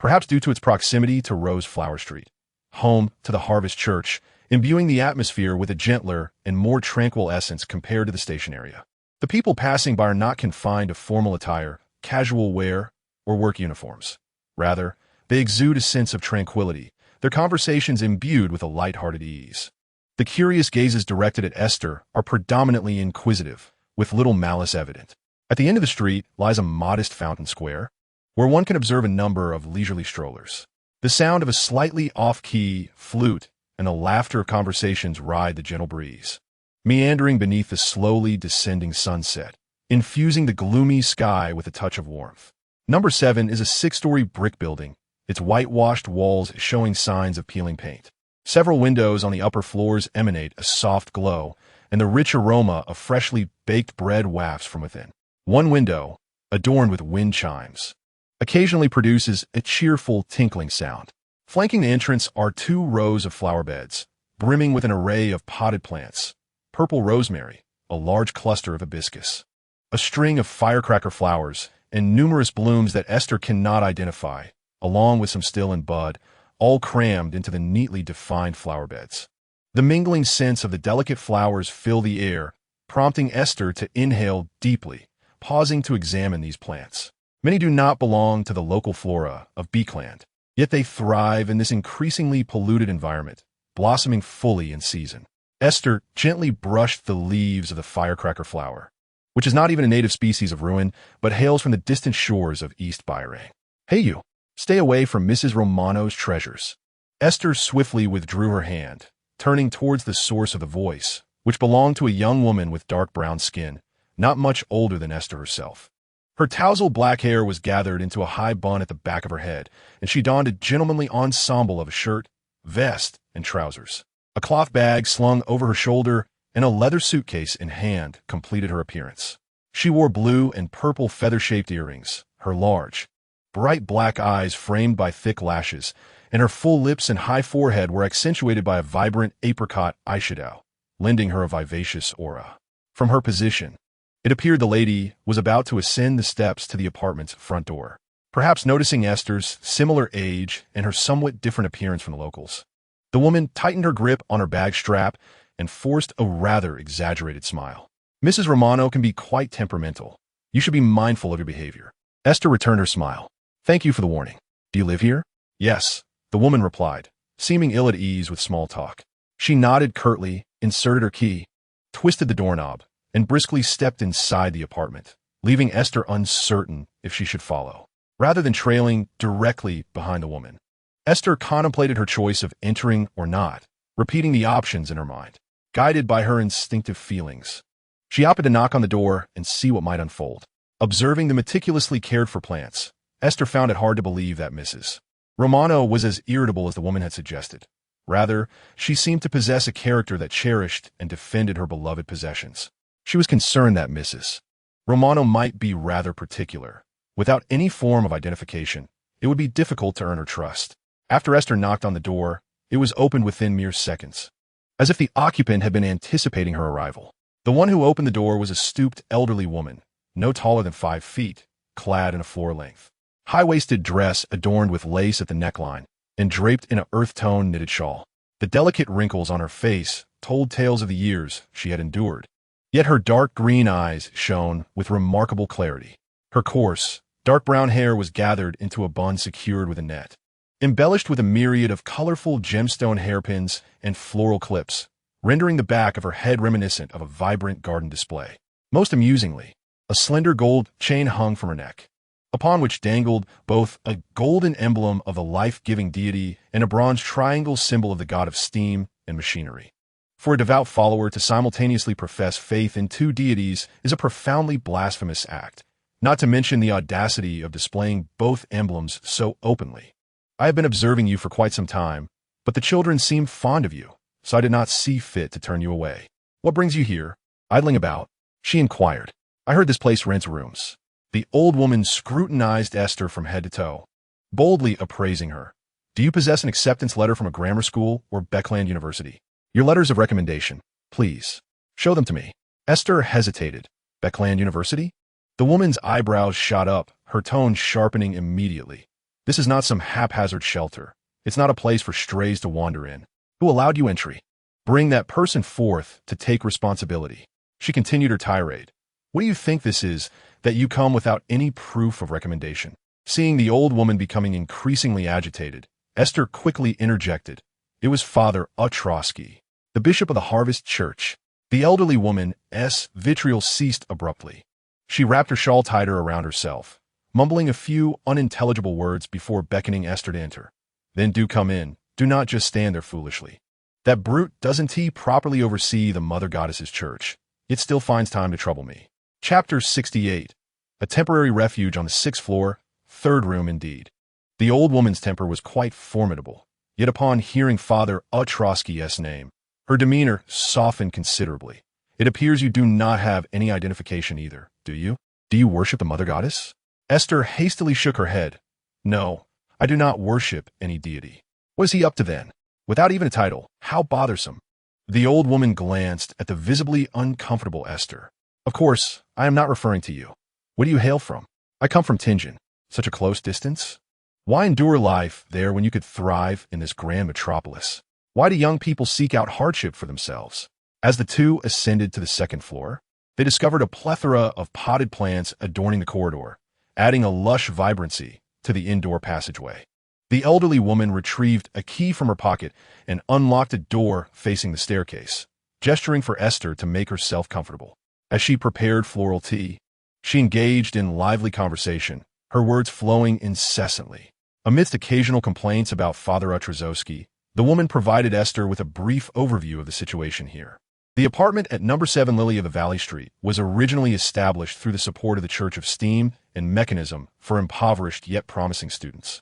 [SPEAKER 1] perhaps due to its proximity to Rose Flower Street, home to the Harvest Church, imbuing the atmosphere with a gentler and more tranquil essence compared to the station area. The people passing by are not confined to formal attire, casual wear, or work uniforms. Rather, they exude a sense of tranquility, their conversations imbued with a light-hearted ease. The curious gazes directed at Aiste are predominantly inquisitive, with little malice evident. At the end of the street lies a modest fountain square, where one can observe a number of leisurely strollers. The sound of a slightly off-key flute and the laughter of conversations ride the gentle breeze, meandering beneath the slowly descending sunset, infusing the gloomy sky with a touch of warmth. Number 7 is a 6-story brick building, its whitewashed walls showing signs of peeling paint. Several windows on the upper floors emanate a soft glow, and the rich aroma of freshly baked bread wafts from within. One window, adorned with wind chimes, occasionally produces a cheerful tinkling sound. Flanking the entrance are 2 rows of flower beds, brimming with an array of potted plants: purple rosemary, a large cluster of hibiscus, a string of firecracker flowers, and numerous blooms that Aiste cannot identify, along with some still in bud, all crammed into the neatly defined flower beds. The mingling scents of the delicate flowers fill the air, prompting Aiste to inhale deeply, pausing to examine these plants. Many do not belong to the local flora of Beakland, yet they thrive in this increasingly polluted environment, blossoming fully in season. Aiste gently brushed the leaves of the firecracker flower, which is not even a native species of ruin, but hails from the distant shores of East Byre. "Hey you, stay away from Mrs. Romano's treasures." Aiste swiftly withdrew her hand, turning towards the source of the voice, which belonged to a young woman with dark brown skin, not much older than Aiste herself. Her tousled black hair was gathered into a high bun at the back of her head, and she donned a gentlemanly ensemble of a shirt, vest, and trousers. A cloth bag slung over her shoulder and a leather suitcase in hand completed her appearance. She wore blue and purple feather-shaped earrings, her large, bright black eyes framed by thick lashes, and her full lips and high forehead were accentuated by a vibrant apricot eyeshadow, lending her a vivacious aura. From her position, it appeared the lady was about to ascend the steps to the apartment's front door, perhaps noticing Aiste's similar age and her somewhat different appearance from the locals. The woman tightened her grip on her bag strap and forced a rather exaggerated smile. "Mrs. Romano can be quite temperamental. You should be mindful of your behavior." Aiste returned her smile. "Thank you for the warning. Do you live here?" "Yes," the woman replied, seeming ill at ease with small talk. She nodded curtly, inserted her key, twisted the doorknob, and briskly stepped inside the apartment, leaving Aiste uncertain if she should follow. Rather than trailing directly behind the woman, Aiste contemplated her choice of entering or not, repeating the options in her mind, guided by her instinctive feelings. She opted to knock on the door and see what might unfold. Observing the meticulously cared-for plants, Aiste found it hard to believe that Mrs. Romano was as irritable as the woman had suggested. Rather, she seemed to possess a character that cherished and defended her beloved possessions. She was concerned that Mrs. Romano might be rather particular. Without any form of identification, it would be difficult to earn her trust. After Aiste knocked on the door, it was opened within mere seconds, as if the occupant had been anticipating her arrival. The one who opened the door was a stooped, elderly woman, no taller than 5 feet, clad in a floor-length, high-waisted dress adorned with lace at the neckline and draped in an earth-tone knitted shawl. The delicate wrinkles on her face told tales of the years she had endured. Yet her dark green eyes shone with remarkable clarity. Her coarse, dark brown hair was gathered into a bun secured with a net, embellished with a myriad of colorful gemstone hairpins and floral clips, rendering the back of her head reminiscent of a vibrant garden display. Most amusingly, a slender gold chain hung from her neck, upon which dangled both a golden emblem of the life-giving deity and a bronze triangle symbol of the god of steam and machinery. For a devout follower to simultaneously profess faith in two deities is a profoundly blasphemous act, not to mention the audacity of displaying both emblems so openly. I have been observing you for quite some time, but the children seemed fond of you, so I did not see fit to turn you away. What brings you here, idling about? She inquired. I heard this place rents rooms. The old woman scrutinized Esther from head to toe, boldly appraising her. Do you possess an acceptance letter from a grammar school or Beckland University? Your letters of recommendation, please. Show them to me. Esther hesitated. Beckland University? The woman's eyebrows shot up, her tone sharpening immediately. This is not some haphazard shelter. It's not a place for strays to wander in. Who allowed you entry? Bring that person forth to take responsibility. She continued her tirade. What do you think this is, that you come without any proof of recommendation? Seeing the old woman becoming increasingly agitated, Esther quickly interjected. It was Father Otrowski, the bishop of the Harvest Church. The elderly woman's vitriol ceased abruptly. She wrapped her shawl tighter around herself, mumbling a few unintelligible words before beckoning Esther to enter. Then do come in. Do not just stand there foolishly. That brute doesn't he properly oversee the Mother Goddess's church. It still finds time to trouble me. Chapter 68. A temporary refuge on the 6th floor, 3rd room indeed. The old woman's temper was quite formidable, yet upon hearing Father Otrowski's name, her demeanor softened considerably. It appears you do not have any identification either, do you? Do you worship the Mother Goddess? Esther hastily shook her head. No, I do not worship any deity. What is he up to then? Without even a title, how bothersome. The old woman glanced at the visibly uncomfortable Esther. Of course, I am not referring to you. Where do you hail from? I come from Tingen. Such a close distance? Why endure life there when you could thrive in this grand metropolis? Why do young people seek out hardship for themselves? As the two ascended to the 2nd floor, they discovered a plethora of potted plants adorning the corridor, adding a lush vibrancy to the indoor passageway. The elderly woman retrieved a key from her pocket and unlocked a door facing the staircase, gesturing for Esther to make herself comfortable. As she prepared floral tea, she engaged in lively conversation, her words flowing incessantly. Amidst occasional complaints about Father Otrowski, the woman provided Esther with a brief overview of the situation here. The apartment at number 7 Lily of the Valley Street was originally established through the support of the Church of Steam and Mechanism for impoverished yet promising students,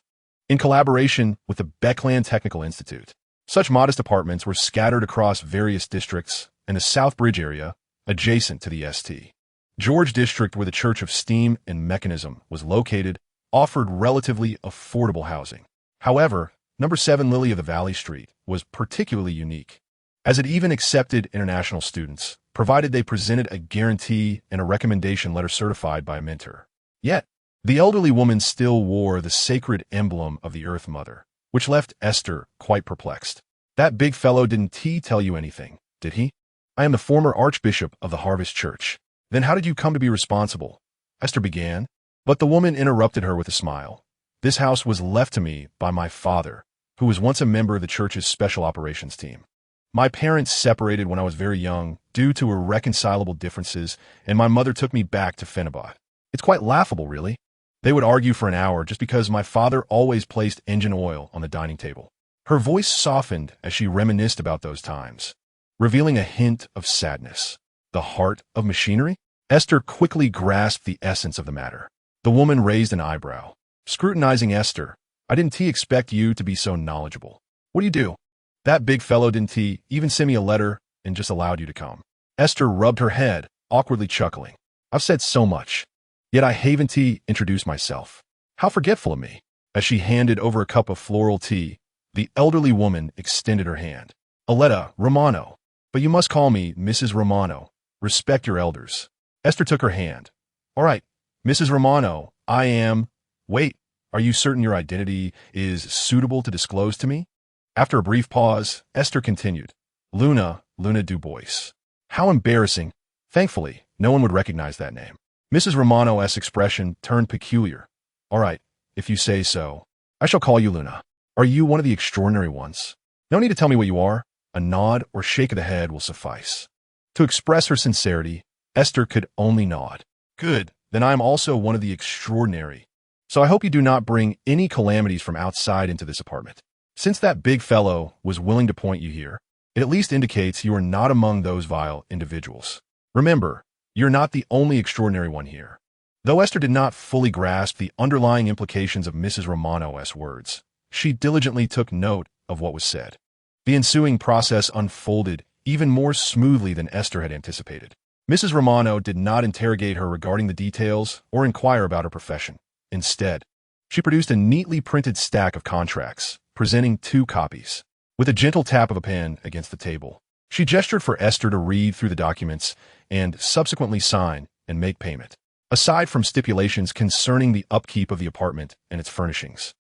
[SPEAKER 1] in collaboration with the Beckland Technical Institute. Such modest apartments were scattered across various districts and the South Bridge area adjacent to the St. George district, where the Church of Steam and Mechanism was located, offered relatively affordable housing. However, number 7 Lily of the Valley Street was particularly unique, as it even accepted international students, provided they presented a guarantee and a recommendation letter certified by a mentor. Yet, the elderly woman still wore the sacred emblem of the Earth Mother, which left Esther quite perplexed. That big fellow didn't tell you anything, did he? I am the former Archbishop of the Harvest Church. Then how did you come to be responsible? Esther began, but the woman interrupted her with a smile. This house was left to me by my father, who was once a member of the church's special operations team. My parents separated when I was very young due to irreconcilable differences, and my mother took me back to Fenabad. It's quite laughable, really. They would argue for an hour just because my father always placed engine oil on the dining table. Her voice softened as she reminisced about those times, revealing a hint of sadness. The heart of machinery? Esther quickly grasped the essence of the matter. The woman raised an eyebrow, scrutinizing Esther. I didn't expect you to be so knowledgeable. What do you do? That big fellow didn't even send me a letter and just allowed you to come. Esther rubbed her head, awkwardly chuckling. I've said so much, yet I haven't introduced myself. How forgetful of me. As she handed over a cup of floral tea, the elderly woman extended her hand. Aletta Romano. But you must call me Mrs. Romano. Respect your elders. Esther took her hand. All right, Mrs. Romano, I am... Wait, are you certain your identity is suitable to disclose to me? After a brief pause, Esther continued. Luna Du Bois. How embarrassing. Thankfully, no one would recognize that name. Mrs. Romano's expression turned peculiar. All right, if you say so. I shall call you Luna. Are you one of the extraordinary ones? No need to tell me what you are. A nod or shake of the head will suffice. To express her sincerity, Esther could only nod. Good, then I am also one of the extraordinary. So I hope you do not bring any calamities from outside into this apartment. Since that big fellow was willing to point you here, it at least indicates you are not among those vile individuals. Remember, you're not the only extraordinary one here. Though Esther did not fully grasp the underlying implications of Mrs. Romano's words, she diligently took note of what was said. The ensuing process unfolded even more smoothly than Esther had anticipated. Mrs. Romano did not interrogate her regarding the details or inquire about her profession. Instead, she produced a neatly printed stack of contracts, presenting 2 copies. With a gentle tap of a pen against the table, she gestured for Esther to read through the documents and subsequently sign and make payment. Aside from stipulations concerning the upkeep of the apartment and its furnishings,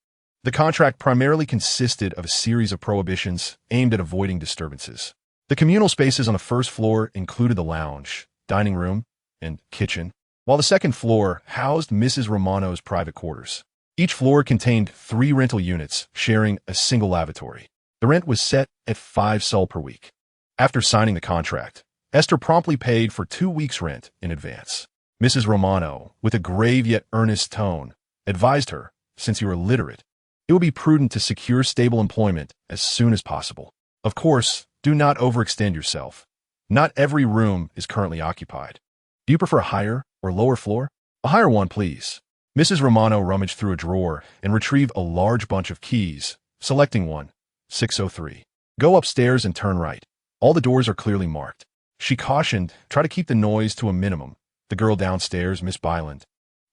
[SPEAKER 1] the contract primarily consisted of a series of prohibitions aimed at avoiding disturbances. The communal spaces on the first floor included the lounge, dining room, and kitchen, while the second floor housed Mrs. Romano's private quarters. Each floor contained 3 rental units sharing a single lavatory. The rent was set at 5 sol per week. After signing the contract, Esther promptly paid for 2 weeks' rent in advance. Mrs. Romano, with a grave yet earnest tone, advised her, since you are literate, it would be prudent to secure stable employment as soon as possible. Of course, do not overextend yourself. Not every room is currently occupied. Do you prefer a higher or lower floor? A higher one, please. Mrs. Romano rummaged through a drawer and retrieved a large bunch of keys, selecting one, 603. Go upstairs and turn right. All the doors are clearly marked. She cautioned, try to keep the noise to a minimum. The girl downstairs, Miss Byland,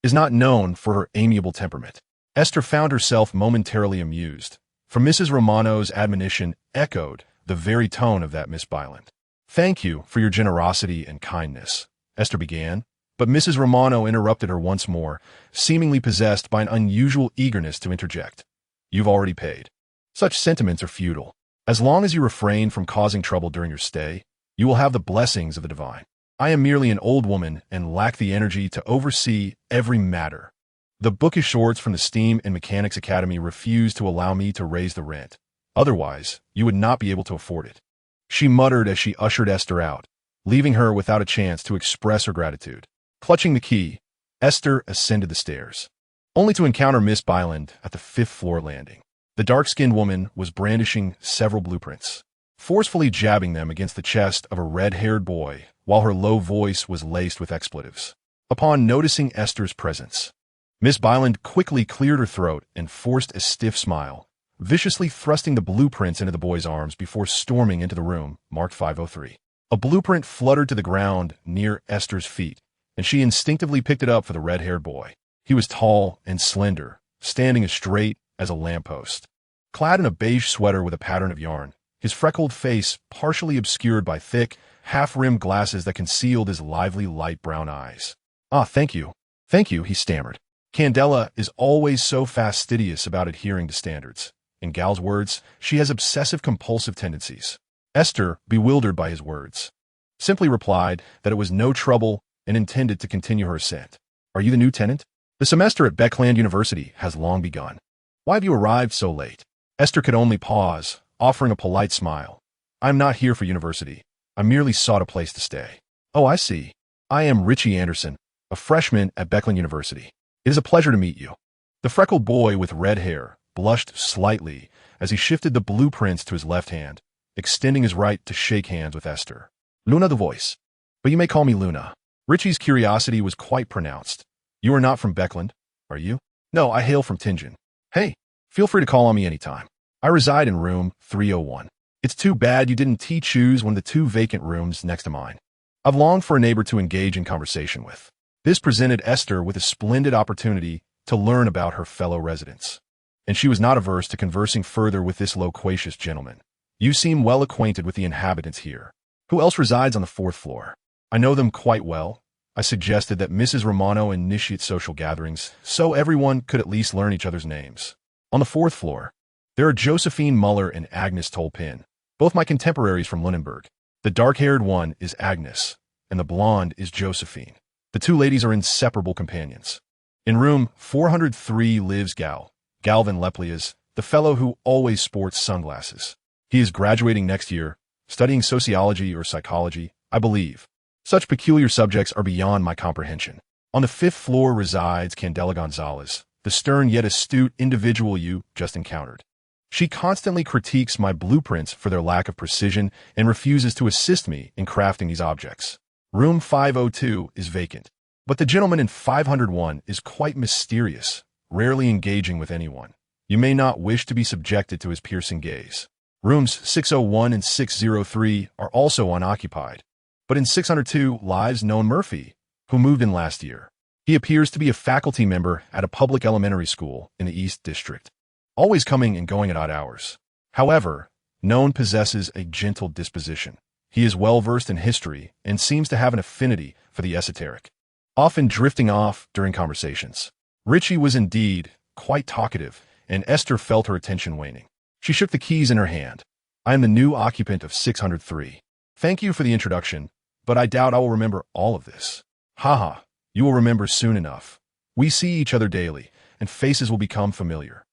[SPEAKER 1] is not known for her amiable temperament. Esther found herself momentarily amused, for Mrs. Romano's admonition echoed the very tone of that Miss Byland. Thank you for your generosity and kindness, Esther began, but Mrs. Romano interrupted her once more, seemingly possessed by an unusual eagerness to interject. You've already paid. Such sentiments are futile. As long as you refrain from causing trouble during your stay, you will have the blessings of the divine. I am merely an old woman and lack the energy to oversee every matter. The bookish sorts from the Steam and Mechanics Academy refuse to allow me to raise the rent. Otherwise, you would not be able to afford it. She muttered as she ushered Esther out, leaving her without a chance to express her gratitude. Clutching the key, Esther ascended the stairs, only to encounter Miss Byland at the 5th floor landing. The dark-skinned woman was brandishing several blueprints, forcefully jabbing them against the chest of a red-haired boy, while her low voice was laced with expletives. Upon noticing Esther's presence, Miss Byland quickly cleared her throat and forced a stiff smile, viciously thrusting the blueprints into the boy's arms before storming into the room marked 503. A blueprint fluttered to the ground near Esther's feet, and she instinctively picked it up for the red-haired boy. He was tall and slender, standing as straight as a lamppost. Clad in a beige sweater with a pattern of yarn, his freckled face partially obscured by thick, half-rimmed glasses that concealed his lively light brown eyes. Ah, thank you, he stammered. Candela is always so fastidious about adhering to standards. In Gal's words, she has obsessive-compulsive tendencies. Esther, bewildered by his words, simply replied that it was no trouble and intended to continue her ascent. Are you the new tenant? The semester at Beckland University has long begun. Why have you arrived so late? Esther could only pause, offering a polite smile. I'm not here for university. I merely sought a place to stay. Oh, I see. I am Richie Anderson, a freshman at Beckland University. It is a pleasure to meet you. The freckled boy with red hair blushed slightly as he shifted the blueprints to his left hand, extending his right to shake hands with Esther. Luna the voice. But you may call me Luna. Richie's curiosity was quite pronounced. You are not from Beckland, are you? No, I hail from Tingen. Hey, feel free to call on me anytime. I reside in room 301. It's too bad you didn't choose one of the 2 vacant rooms next to mine. I've longed for a neighbor to engage in conversation with. This presented Esther with a splendid opportunity to learn about her fellow residents, and she was not averse to conversing further with this loquacious gentleman. You seem well acquainted with the inhabitants here. Who else resides on the 4th floor? I know them quite well. I suggested that Mrs. Romano initiate social gatherings so everyone could at least learn each other's names. On the fourth floor, there are Josephine Muller and Agnes Tolpin, both my contemporaries from Lunenburg. The dark-haired one is Agnes, and the blonde is Josephine. The two ladies are inseparable companions. In room 403 lives Galvin Leplias, the fellow who always sports sunglasses. He is graduating next year, studying sociology or psychology, I believe. Such peculiar subjects are beyond my comprehension. On the fifth floor resides Candela Gonzalez, the stern yet astute individual you just encountered. She constantly critiques my blueprints for their lack of precision and refuses to assist me in crafting these objects. Room 502 is vacant, but the gentleman in 501 is quite mysterious, rarely engaging with anyone. You may not wish to be subjected to his piercing gaze. Rooms 601 and 603 are also unoccupied, but in 602 lives known Murphy, who moved in last year. He appears to be a faculty member at a public elementary school in the East District, always coming and going at odd hours. However, Known possesses a gentle disposition. He is well-versed in history and seems to have an affinity for the esoteric, often drifting off during conversations. Richie was indeed quite talkative, and Esther felt her attention waning. She shook the keys in her hand. I am the new occupant of 603. Thank you for the introduction, but I doubt I will remember all of this. Haha, you will remember soon enough. We see each other daily, and faces will become familiar.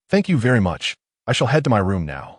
[SPEAKER 1] Thank you very much. I shall head to my room now.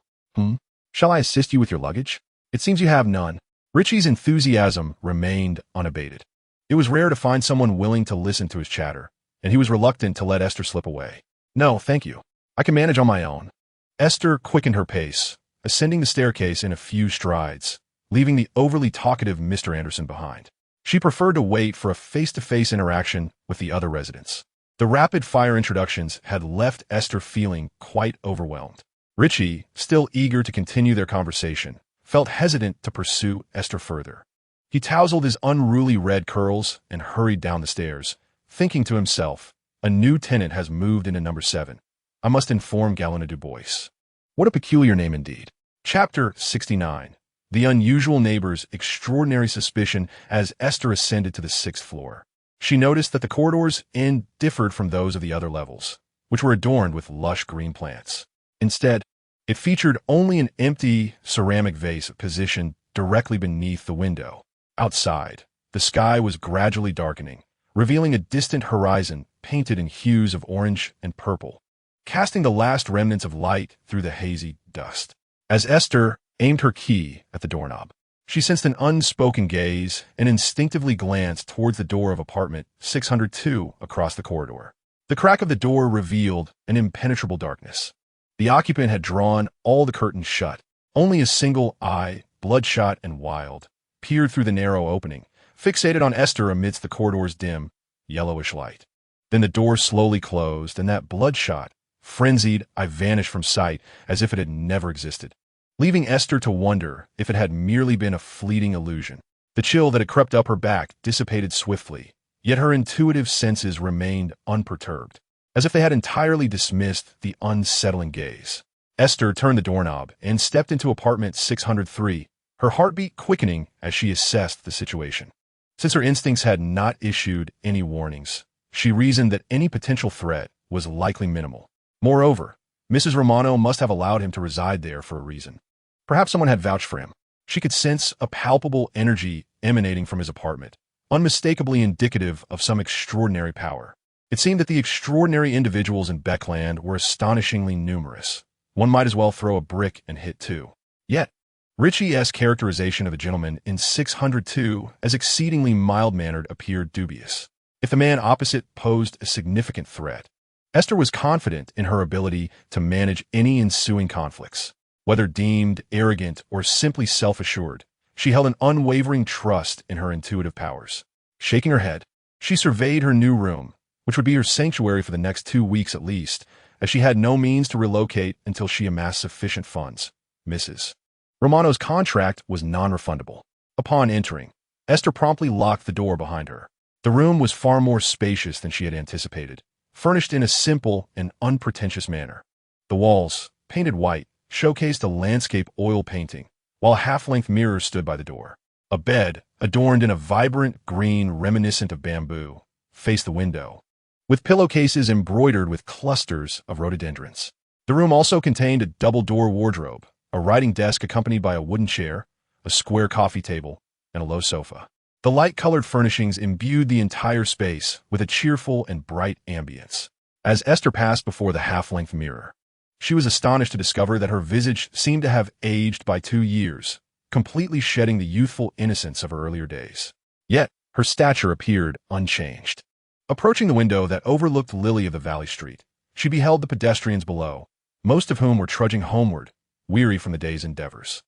[SPEAKER 1] Shall I assist you with your luggage? It seems you have none. Richie's enthusiasm remained unabated. It was rare to find someone willing to listen to his chatter, and he was reluctant to let Esther slip away. No, thank you. I can manage on my own. Esther quickened her pace, ascending the staircase in a few strides, leaving the overly talkative Mr. Anderson behind. She preferred to wait for a face-to-face interaction with the other residents. The rapid-fire introductions had left Esther feeling quite overwhelmed. Richie, still eager to continue their conversation, felt hesitant to pursue Esther further. He tousled his unruly red curls and hurried down the stairs, thinking to himself, a new tenant has moved into number 7. I must inform Galena Du Bois. What a peculiar name indeed. Chapter 69. The unusual neighbor's extraordinary suspicion as Esther ascended to the 6th floor. She noticed that the corridor's end differed from those of the other levels, which were adorned with lush green plants. Instead, it featured only an empty ceramic vase positioned directly beneath the window. Outside, the sky was gradually darkening, revealing a distant horizon painted in hues of orange and purple, casting the last remnants of light through the hazy dust. As Esther aimed her key at the doorknob, she sensed an unspoken gaze and instinctively glanced towards the door of apartment 602 across the corridor. The crack of the door revealed an impenetrable darkness. The occupant had drawn all the curtains shut. Only a single eye, bloodshot and wild, peered through the narrow opening, fixated on Esther amidst the corridor's dim, yellowish light. Then the door slowly closed, and that bloodshot, frenzied eye vanished from sight as if it had never existed, leaving Esther to wonder if it had merely been a fleeting illusion. The chill that had crept up her back dissipated swiftly, yet her intuitive senses remained unperturbed, as if they had entirely dismissed the unsettling gaze. Esther turned the doorknob and stepped into apartment 603, her heartbeat quickening as she assessed the situation. Since her instincts had not issued any warnings, she reasoned that any potential threat was likely minimal. Moreover, Mrs. Romano must have allowed him to reside there for a reason. Perhaps someone had vouched for him. She could sense a palpable energy emanating from his apartment, unmistakably indicative of some extraordinary power. It seemed that the extraordinary individuals in Beckland were astonishingly numerous. One might as well throw a brick and hit 2. Yet, Ritchie's characterization of the gentleman in 602 as exceedingly mild-mannered appeared dubious. If the man opposite posed a significant threat, Esther was confident in her ability to manage any ensuing conflicts. Whether deemed arrogant or simply self-assured, she held an unwavering trust in her intuitive powers. Shaking her head, she surveyed her new room, which would be her sanctuary for the next 2 weeks at least, as she had no means to relocate until she amassed sufficient funds. Mrs. Romano's contract was non-refundable. Upon entering, Esther promptly locked the door behind her. The room was far more spacious than she had anticipated, furnished in a simple and unpretentious manner. The walls, painted white, showcased a landscape oil painting, while a half-length mirror stood by the door. A bed, adorned in a vibrant green reminiscent of bamboo, faced the window, with pillowcases embroidered with clusters of rhododendrons. The room also contained a double-door wardrobe, a writing desk accompanied by a wooden chair, a square coffee table, and a low sofa. The light-colored furnishings imbued the entire space with a cheerful and bright ambience. As Esther passed before the half-length mirror, she was astonished to discover that her visage seemed to have aged by 2 years, completely shedding the youthful innocence of her earlier days. Yet, her stature appeared unchanged. Approaching the window that overlooked Lily of the Valley Street, she beheld the pedestrians below, most of whom were trudging homeward, weary from the day's endeavors.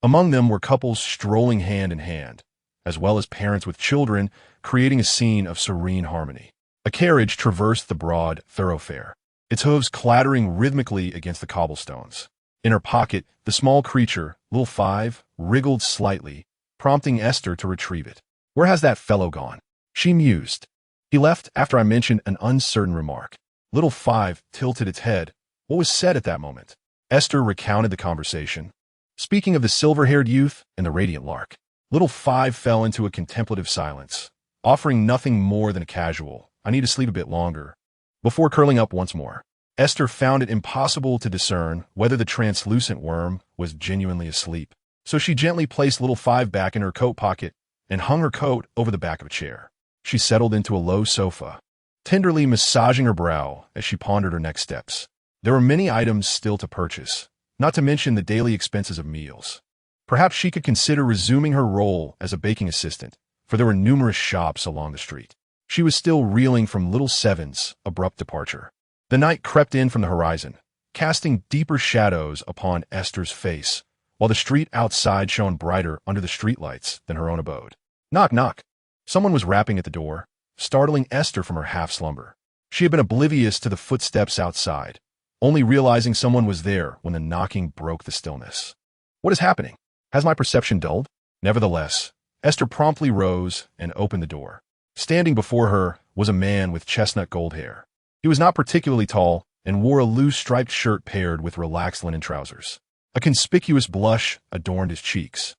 [SPEAKER 1] Among them were couples strolling hand in hand, as well as parents with children, creating a scene of serene harmony. A carriage traversed the broad thoroughfare, its hooves clattering rhythmically against the cobblestones. In her pocket, the small creature, Little Five, wriggled slightly, prompting Esther to retrieve it. "Where has that fellow gone?" she mused. "He left after I mentioned an uncertain remark." Little Five tilted its head. What was said at that moment? Esther recounted the conversation, speaking of the silver-haired youth and the radiant lark. Little Five fell into a contemplative silence, offering nothing more than a casual, "I need to sleep a bit longer," before curling up once more. Esther found it impossible to discern whether the translucent worm was genuinely asleep, so she gently placed Little Five back in her coat pocket and hung her coat over the back of a chair. She settled into a low sofa, tenderly massaging her brow as she pondered her next steps. There were many items still to purchase, not to mention the daily expenses of meals. Perhaps she could consider resuming her role as a baking assistant, for there were numerous shops along the street. She was still reeling from Little Seven's abrupt departure. The night crept in from the horizon, casting deeper shadows upon Esther's face, while the street outside shone brighter under the streetlights than her own abode. Knock, knock. Someone was rapping at the door, startling Esther from her half-slumber. She had been oblivious to the footsteps outside, only realizing someone was there when the knocking broke the stillness. What is happening? Has my perception dulled? Nevertheless, Esther promptly rose and opened the door. Standing before her was a man with chestnut gold hair. He was not particularly tall and wore a loose striped shirt paired with relaxed linen trousers. A conspicuous blush adorned his cheeks,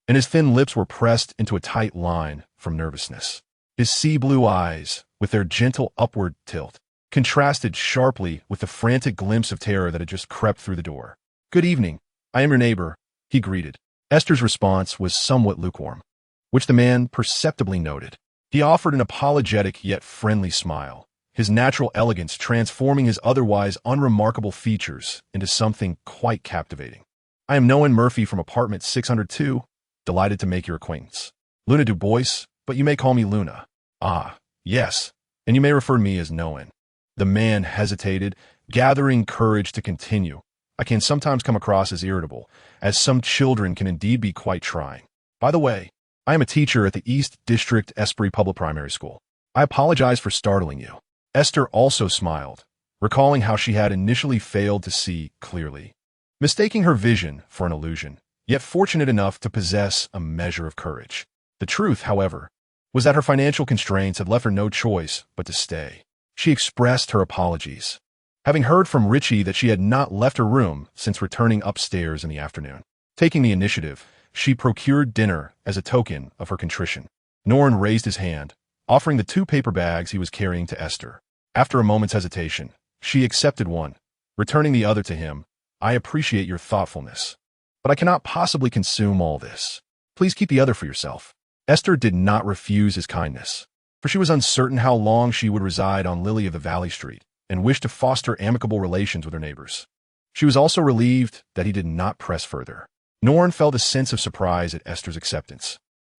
[SPEAKER 1] and his thin lips were pressed into a tight line from nervousness. His sea-blue eyes, with their gentle upward tilt, contrasted sharply with the frantic glimpse of terror that had just crept through the door. "Good evening. I am your neighbor," he greeted. Esther's response was somewhat lukewarm, which the man perceptibly noted. He offered an apologetic yet friendly smile, his natural elegance transforming his otherwise unremarkable features into something quite captivating. "I am Noah Murphy from apartment 602, delighted to make your acquaintance. Luna Du Bois, but you may call me Luna." "Ah, yes, and you may refer to me as Noah." The man hesitated, gathering courage to continue. "I can sometimes come across as irritable, as some children can indeed be quite trying. By the way, I am a teacher at the East District Esprit Public Primary School. I apologize for startling you." Esther also smiled, recalling how she had initially failed to see clearly, mistaking her vision for an illusion, yet fortunate enough to possess a measure of courage. The truth, however, was that her financial constraints had left her no choice but to stay. She expressed her apologies, having heard from Richie that she had not left her room since returning upstairs in the afternoon. Taking the initiative, she procured dinner as a token of her contrition. Norrin raised his hand, offering the 2 paper bags he was carrying to Esther. After a moment's hesitation, she accepted one, returning the other to him. "I appreciate your thoughtfulness, but I cannot possibly consume all this. Please keep the other for yourself." Esther did not refuse his kindness, for she was uncertain how long she would reside on Lily of the Valley Street and wished to foster amicable relations with her neighbors. She was also relieved that he did not press further. Norrin felt a sense of surprise at Esther's acceptance,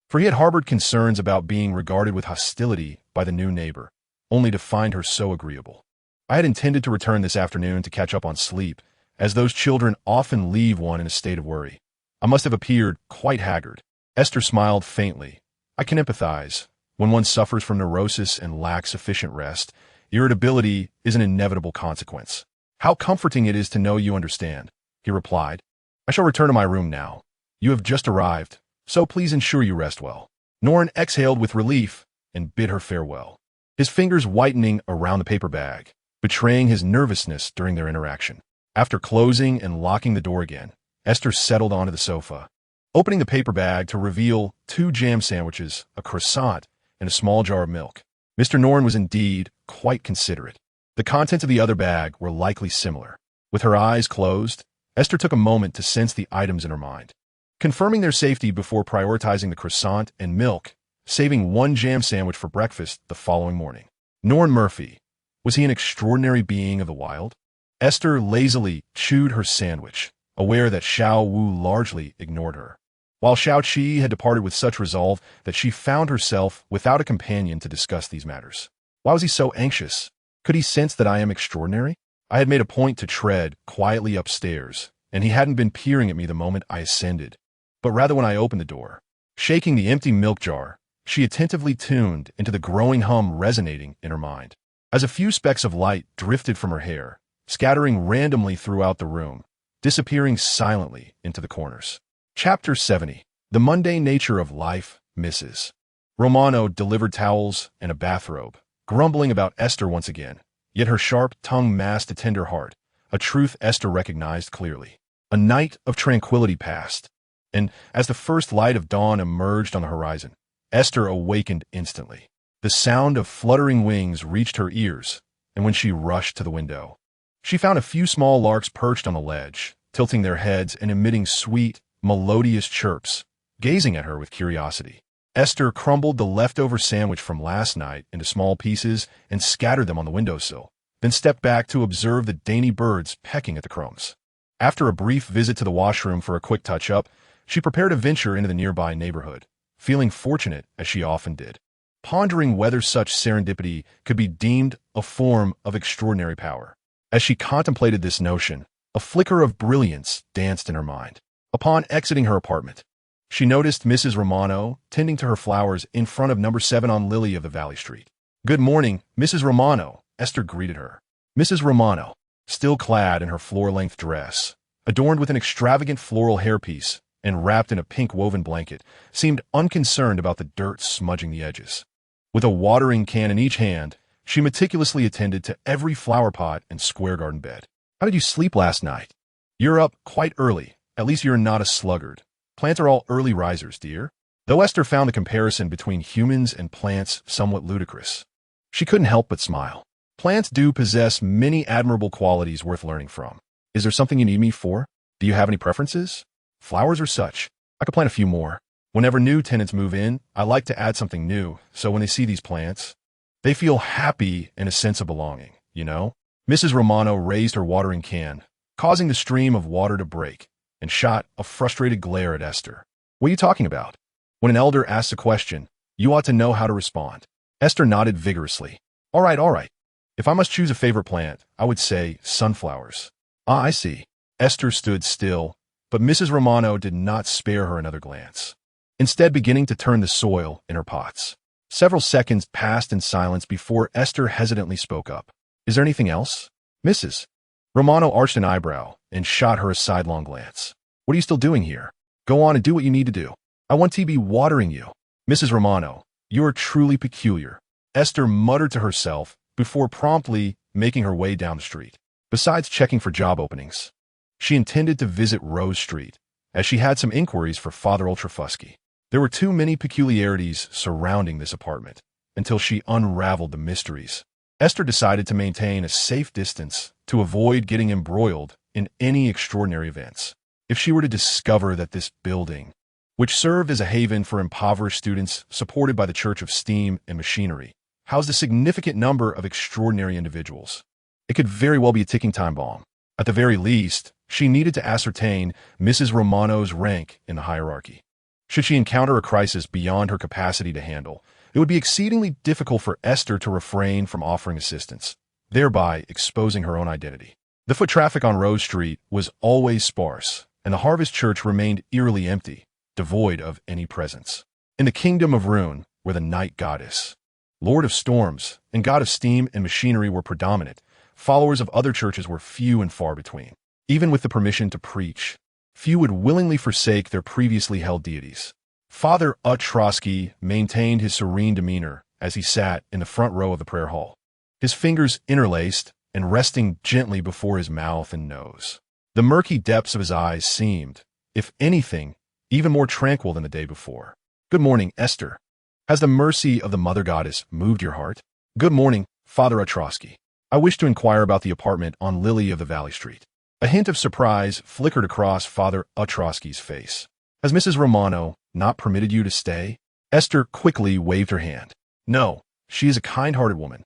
[SPEAKER 1] for he had harbored concerns about being regarded with hostility by the new neighbor, only to find her so agreeable. "I had intended to return this afternoon to catch up on sleep, as those children often leave one in a state of worry. I must have appeared quite haggard." Esther smiled faintly. "I can empathize. When one suffers from neurosis and lacks sufficient rest, irritability is an inevitable consequence. How comforting it is to know you understand," he replied. "I shall return to my room now. You have just arrived, so please ensure you rest well." Norrin exhaled with relief and bid her farewell, his fingers whitening around the paper bag, betraying his nervousness during their interaction. After closing and locking the door again, Esther settled onto the sofa, opening the paper bag to reveal 2 jam sandwiches, a croissant, and a small jar of milk. Mr. Norn was indeed quite considerate. The contents of the other bag were likely similar. With her eyes closed, Esther took a moment to sense the items in her mind, confirming their safety before prioritizing the croissant and milk, saving 1 jam sandwich for breakfast the following morning. Norn Murphy. Was he an extraordinary being of the wild? Esther lazily chewed her sandwich, aware that Xiao Wu largely ignored her, while Xiao Qi had departed with such resolve that she found herself without a companion to discuss these matters. Why was he so anxious? Could he sense that I am extraordinary? I had made a point to tread quietly upstairs, and he hadn't been peering at me the moment I ascended, but rather when I opened the door. Shaking the empty milk jar, she attentively tuned into the growing hum resonating in her mind. As a few specks of light drifted from her hair, scattering randomly throughout the room, disappearing silently into the corners. Chapter 70. The Mundane Nature of Life, Mrs. Romano delivered towels and a bathrobe, grumbling about Esther once again, yet her sharp tongue masked a tender heart, a truth Esther recognized clearly. A night of tranquility passed, and as the first light of dawn emerged on the horizon, Esther awakened instantly. The sound of fluttering wings reached her ears, and when she rushed to the window, she found a few small larks perched on the ledge, tilting their heads and emitting sweet, melodious chirps, gazing at her with curiosity. Esther crumbled the leftover sandwich from last night into small pieces and scattered them on the windowsill, then stepped back to observe the dainty birds pecking at the crumbs. After a brief visit to the washroom for a quick touch-up, she prepared to venture into the nearby neighborhood, feeling fortunate as she often did, pondering whether such serendipity could be deemed a form of extraordinary power. As she contemplated this notion, a flicker of brilliance danced in her mind. Upon exiting her apartment, she noticed Mrs. Romano tending to her flowers in front of number 7 on Lily of the Valley Street. "Good morning, Mrs. Romano," Esther greeted her. Mrs. Romano, still clad in her floor-length dress, adorned with an extravagant floral hairpiece and wrapped in a pink woven blanket, seemed unconcerned about the dirt smudging the edges. With a watering can in each hand, she meticulously attended to every flower pot and square garden bed. "How did you sleep last night? You're up quite early. At least you're not a sluggard. Plants are all early risers, dear." Though Esther found the comparison between humans and plants somewhat ludicrous, she couldn't help but smile. Plants do possess many admirable qualities worth learning from. "Is there something you need me for? Do you have any preferences? Flowers or such? I could plant a few more. Whenever new tenants move in, I like to add something new, so when they see these plants, they feel happy and a sense of belonging, you know?" Mrs. Romano raised her watering can, causing the stream of water to break, and shot a frustrated glare at Esther. "What are you talking about? When an elder asks a question, you ought to know how to respond." Esther nodded vigorously. All right. If I must choose a favorite plant, I would say sunflowers." "Ah, I see." Esther stood still, but Mrs. Romano did not spare her another glance, instead beginning to turn the soil in her pots. Several seconds passed in silence before Esther hesitantly spoke up. "Is there anything else, Mrs.?" Romano arched an eyebrow and shot her a sidelong glance. "What are you still doing here? Go on and do what you need to do. I want to be watering you." "Mrs. Romano, you are truly peculiar," Esther muttered to herself before promptly making her way down the street. Besides checking for job openings, she intended to visit Rose Street, as she had some inquiries for Father Ultrafusky. There were too many peculiarities surrounding this apartment until she unraveled the mysteries. Esther decided to maintain a safe distance to avoid getting embroiled in any extraordinary events. If she were to discover that this building, which served as a haven for impoverished students supported by the Church of Steam and Machinery, housed a significant number of extraordinary individuals, it could very well be a ticking time bomb. At the very least, she needed to ascertain Mrs. Romano's rank in the hierarchy. Should she encounter a crisis beyond her capacity to handle, it would be exceedingly difficult for Esther to refrain from offering assistance, thereby exposing her own identity. The foot traffic on Rose Street was always sparse, and the Harvest Church remained eerily empty, devoid of any presence. In the kingdom of Rune, where the night goddess, Lord of Storms, and god of steam and machinery were predominant, followers of other churches were few and far between. Even with the permission to preach, few would willingly forsake their previously held deities. Father Utrosky maintained his serene demeanor as he sat in the front row of the prayer hall, his fingers interlaced and resting gently before his mouth and nose. The murky depths of his eyes seemed, if anything, even more tranquil than the day before. "Good morning, Esther. Has the mercy of the Mother Goddess moved your heart?" "Good morning, Father Ostrowski. I wish to inquire about the apartment on Lily of the Valley Street." A hint of surprise flickered across Father Ostrowski's face. "Has Mrs. Romano not permitted you to stay?" Esther quickly waved her hand. "No, she is a kind-hearted woman,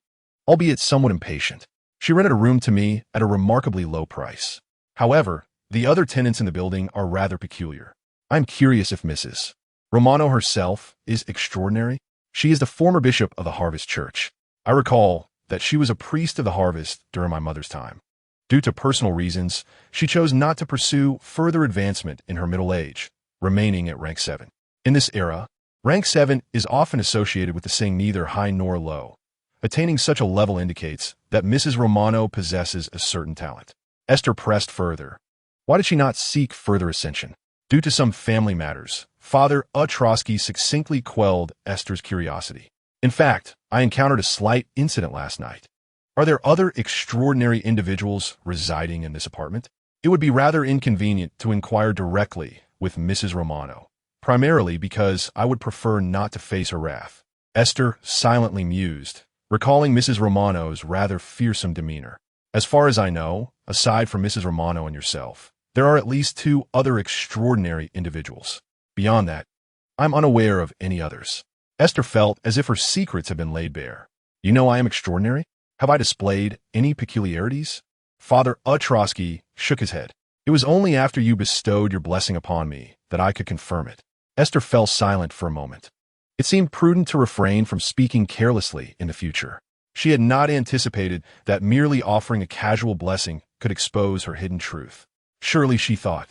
[SPEAKER 1] albeit somewhat impatient. She rented a room to me at a remarkably low price. However, the other tenants in the building are rather peculiar. I'm curious if Mrs. Romano herself is extraordinary. She is the former bishop of the Harvest Church. I recall that she was a priest of the Harvest during my mother's time. Due to personal reasons, she chose not to pursue further advancement in her middle age, remaining at rank 7. In this era, rank 7 is often associated with the saying neither high nor low. Attaining such a level indicates that Mrs. Romano possesses a certain talent. Esther pressed further. Why did she not seek further ascension? Due to some family matters, Father Ostrowski succinctly quelled Esther's curiosity. In fact, I encountered a slight incident last night. Are there other extraordinary individuals residing in this apartment? It would be rather inconvenient to inquire directly with Mrs. Romano, primarily because I would prefer not to face her wrath. Esther silently mused, recalling Mrs. Romano's rather fearsome demeanor. As far as I know, aside from Mrs. Romano and yourself, there are at least 2 other extraordinary individuals. Beyond that, I'm unaware of any others. Esther felt as if her secrets had been laid bare. You know I am extraordinary? Have I displayed any peculiarities? Father Ostrowski shook his head. It was only after you bestowed your blessing upon me that I could confirm it. Esther fell silent for a moment. It seemed prudent to refrain from speaking carelessly in the future. She had not anticipated that merely offering a casual blessing could expose her hidden truth. Surely, she thought,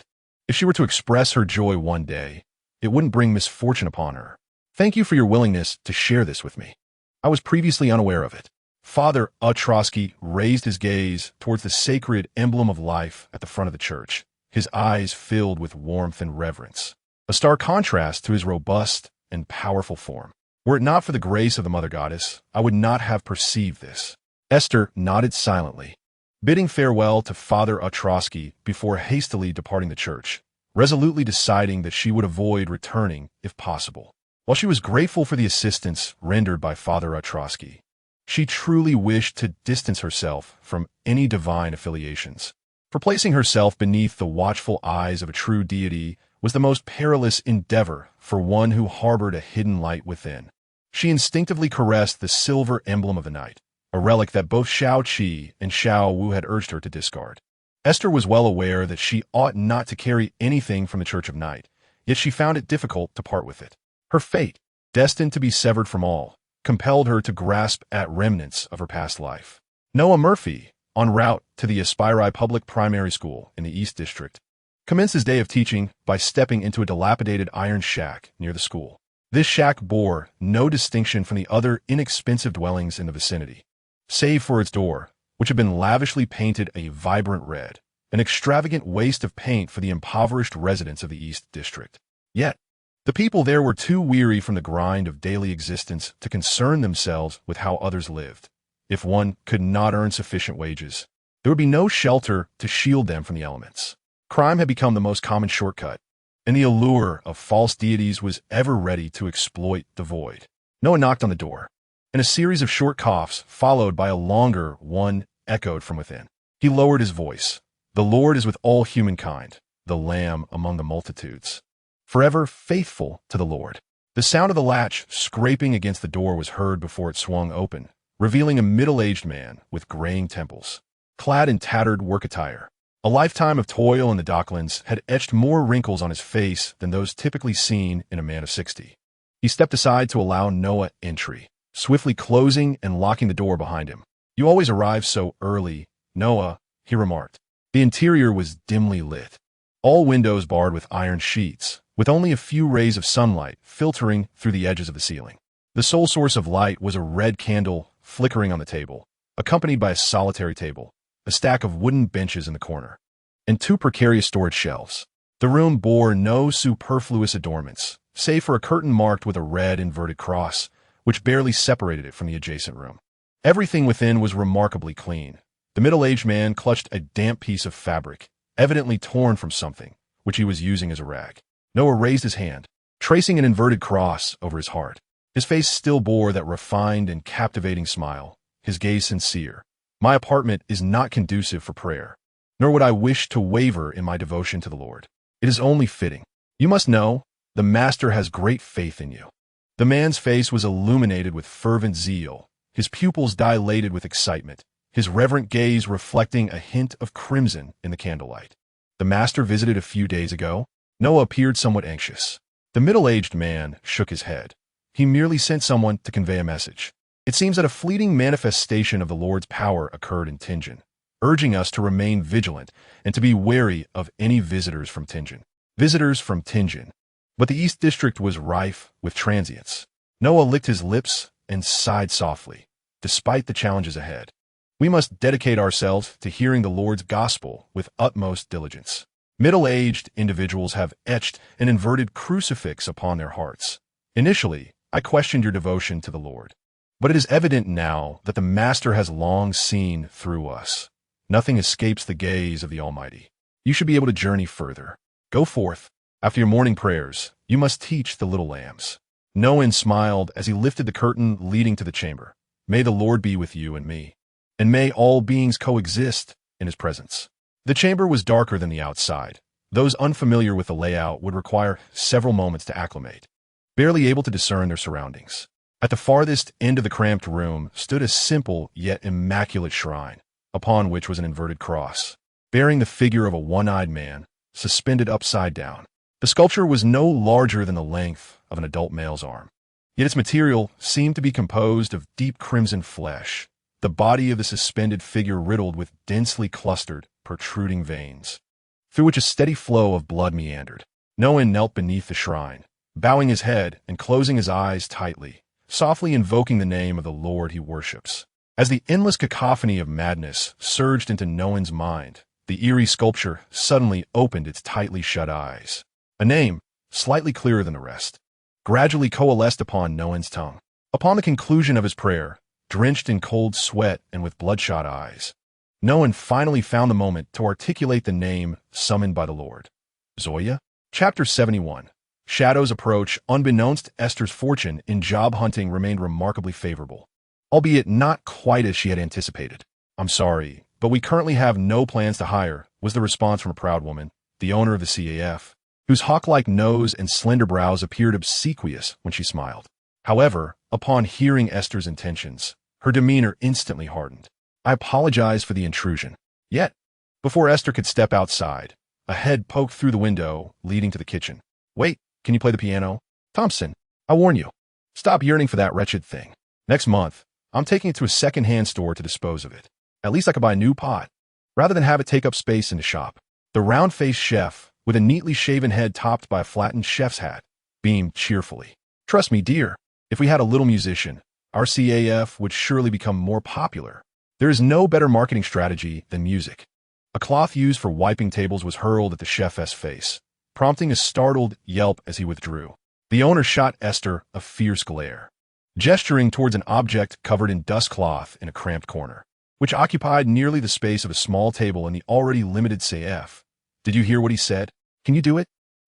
[SPEAKER 1] if she were to express her joy one day, it wouldn't bring misfortune upon her. Thank you for your willingness to share this with me. I was previously unaware of it. Father Ostrowski raised his gaze towards the sacred emblem of life at the front of the church, his eyes filled with warmth and reverence, a stark contrast to his robust and powerful form. Were it not for the grace of the Mother Goddess, I would not have perceived this. Esther nodded silently, bidding farewell to Father Ostrowski before hastily departing the church, resolutely deciding that she would avoid returning if possible. While she was grateful for the assistance rendered by Father Ostrowski, she truly wished to distance herself from any divine affiliations. For placing herself beneath the watchful eyes of a true deity was the most perilous endeavor for one who harbored a hidden light within. She instinctively caressed the silver emblem of the night, a relic that both Xiao Qi and Xiao Wu had urged her to discard. Esther was well aware that she ought not to carry anything from the Church of Night, yet she found it difficult to part with it. Her fate, destined to be severed from all, compelled her to grasp at remnants of her past life. Noah Murphy, en route to the Aspiri Public Primary School in the East District, commenced his day of teaching by stepping into a dilapidated iron shack near the school. This shack bore no distinction from the other inexpensive dwellings in the vicinity, save for its door, which had been lavishly painted a vibrant red, an extravagant waste of paint for the impoverished residents of the East District. Yet, the people there were too weary from the grind of daily existence to concern themselves with how others lived. If one could not earn sufficient wages, there would be no shelter to shield them from the elements. Crime had become the most common shortcut, and the allure of false deities was ever ready to exploit the void. Noah knocked on the door, and a series of short coughs, followed by a longer one, echoed from within. He lowered his voice. "The Lord is with all humankind, the Lamb among the multitudes, forever faithful to the Lord." The sound of the latch scraping against the door was heard before it swung open, revealing a middle-aged man with graying temples, clad in tattered work attire. A lifetime of toil in the docklands had etched more wrinkles on his face than those typically seen in a man of 60. He stepped aside to allow Noah entry, swiftly closing and locking the door behind him. "You always arrive so early, Noah," he remarked. The interior was dimly lit, all windows barred with iron sheets, with only a few rays of sunlight filtering through the edges of the ceiling. The sole source of light was a red candle flickering on the table, accompanied by a solitary table, a stack of wooden benches in the corner, and 2 precarious storage shelves. The room bore no superfluous adornments, save for a curtain marked with a red inverted cross, which barely separated it from the adjacent room. Everything within was remarkably clean. The middle-aged man clutched a damp piece of fabric, evidently torn from something, which he was using as a rag. Noah raised his hand, tracing an inverted cross over his heart. His face still bore that refined and captivating smile, his gaze sincere. My apartment is not conducive for prayer, nor would I wish to waver in my devotion to the Lord. It is only fitting. You must know, the Master has great faith in you. The man's face was illuminated with fervent zeal, his pupils dilated with excitement, his reverent gaze reflecting a hint of crimson in the candlelight. The Master visited a few days ago. Noah appeared somewhat anxious. The middle-aged man shook his head. He merely sent someone to convey a message. It seems that a fleeting manifestation of the Lord's power occurred in Tingen, urging us to remain vigilant and to be wary of any visitors from Tingen. Visitors from Tingen. But the East District was rife with transients. Noah licked his lips and sighed softly, despite the challenges ahead. We must dedicate ourselves to hearing the Lord's gospel with utmost diligence. Middle-aged individuals have etched an inverted crucifix upon their hearts. Initially, I questioned your devotion to the Lord. But it is evident now that the Master has long seen through us. Nothing escapes the gaze of the Almighty. You should be able to journey further. Go forth. After your morning prayers, you must teach the little lambs. Noah smiled as he lifted the curtain leading to the chamber. May the Lord be with you and me, and may all beings coexist in his presence. The chamber was darker than the outside. Those unfamiliar with the layout would require several moments to acclimate, barely able to discern their surroundings. At the farthest end of the cramped room stood a simple yet immaculate shrine, upon which was an inverted cross, bearing the figure of a one-eyed man, suspended upside down. The sculpture was no larger than the length of an adult male's arm, yet its material seemed to be composed of deep crimson flesh, the body of the suspended figure riddled with densely clustered, protruding veins, through which a steady flow of blood meandered. Noah knelt beneath the shrine, bowing his head and closing his eyes tightly, softly invoking the name of the Lord he worships. As the endless cacophony of madness surged into Noah's mind, the eerie sculpture suddenly opened its tightly shut eyes. A name, slightly clearer than the rest, gradually coalesced upon Noah's tongue. Upon the conclusion of his prayer, drenched in cold sweat and with bloodshot eyes, Noah finally found the moment to articulate the name summoned by the Lord. Zoya? Chapter 71. Shadow's approach, unbeknownst to Esther's fortune in job hunting, remained remarkably favorable, albeit not quite as she had anticipated. I'm sorry, but we currently have no plans to hire, was the response from a proud woman, the owner of the CAF, whose hawk-like nose and slender brows appeared obsequious when she smiled. However, upon hearing Esther's intentions, her demeanor instantly hardened. I apologize for the intrusion. Yet, before Esther could step outside, a head poked through the window leading to the kitchen. Wait, can you play the piano? Thompson, I warn you, stop yearning for that wretched thing. Next month, I'm taking it to a second-hand store to dispose of it. At least I could buy a new pot, rather than have it take up space in the shop. The round-faced chef, with a neatly shaven head topped by a flattened chef's hat, beamed cheerfully. Trust me, dear, if we had a little musician, our CAF would surely become more popular. There is no better marketing strategy than music. A cloth used for wiping tables was hurled at the chef's face, prompting a startled yelp as he withdrew. The owner shot Esther a fierce glare, gesturing towards an object covered in dust cloth in a cramped corner, which occupied nearly the space of a small table in the already limited CAF. Did you hear what he said? Can you do it?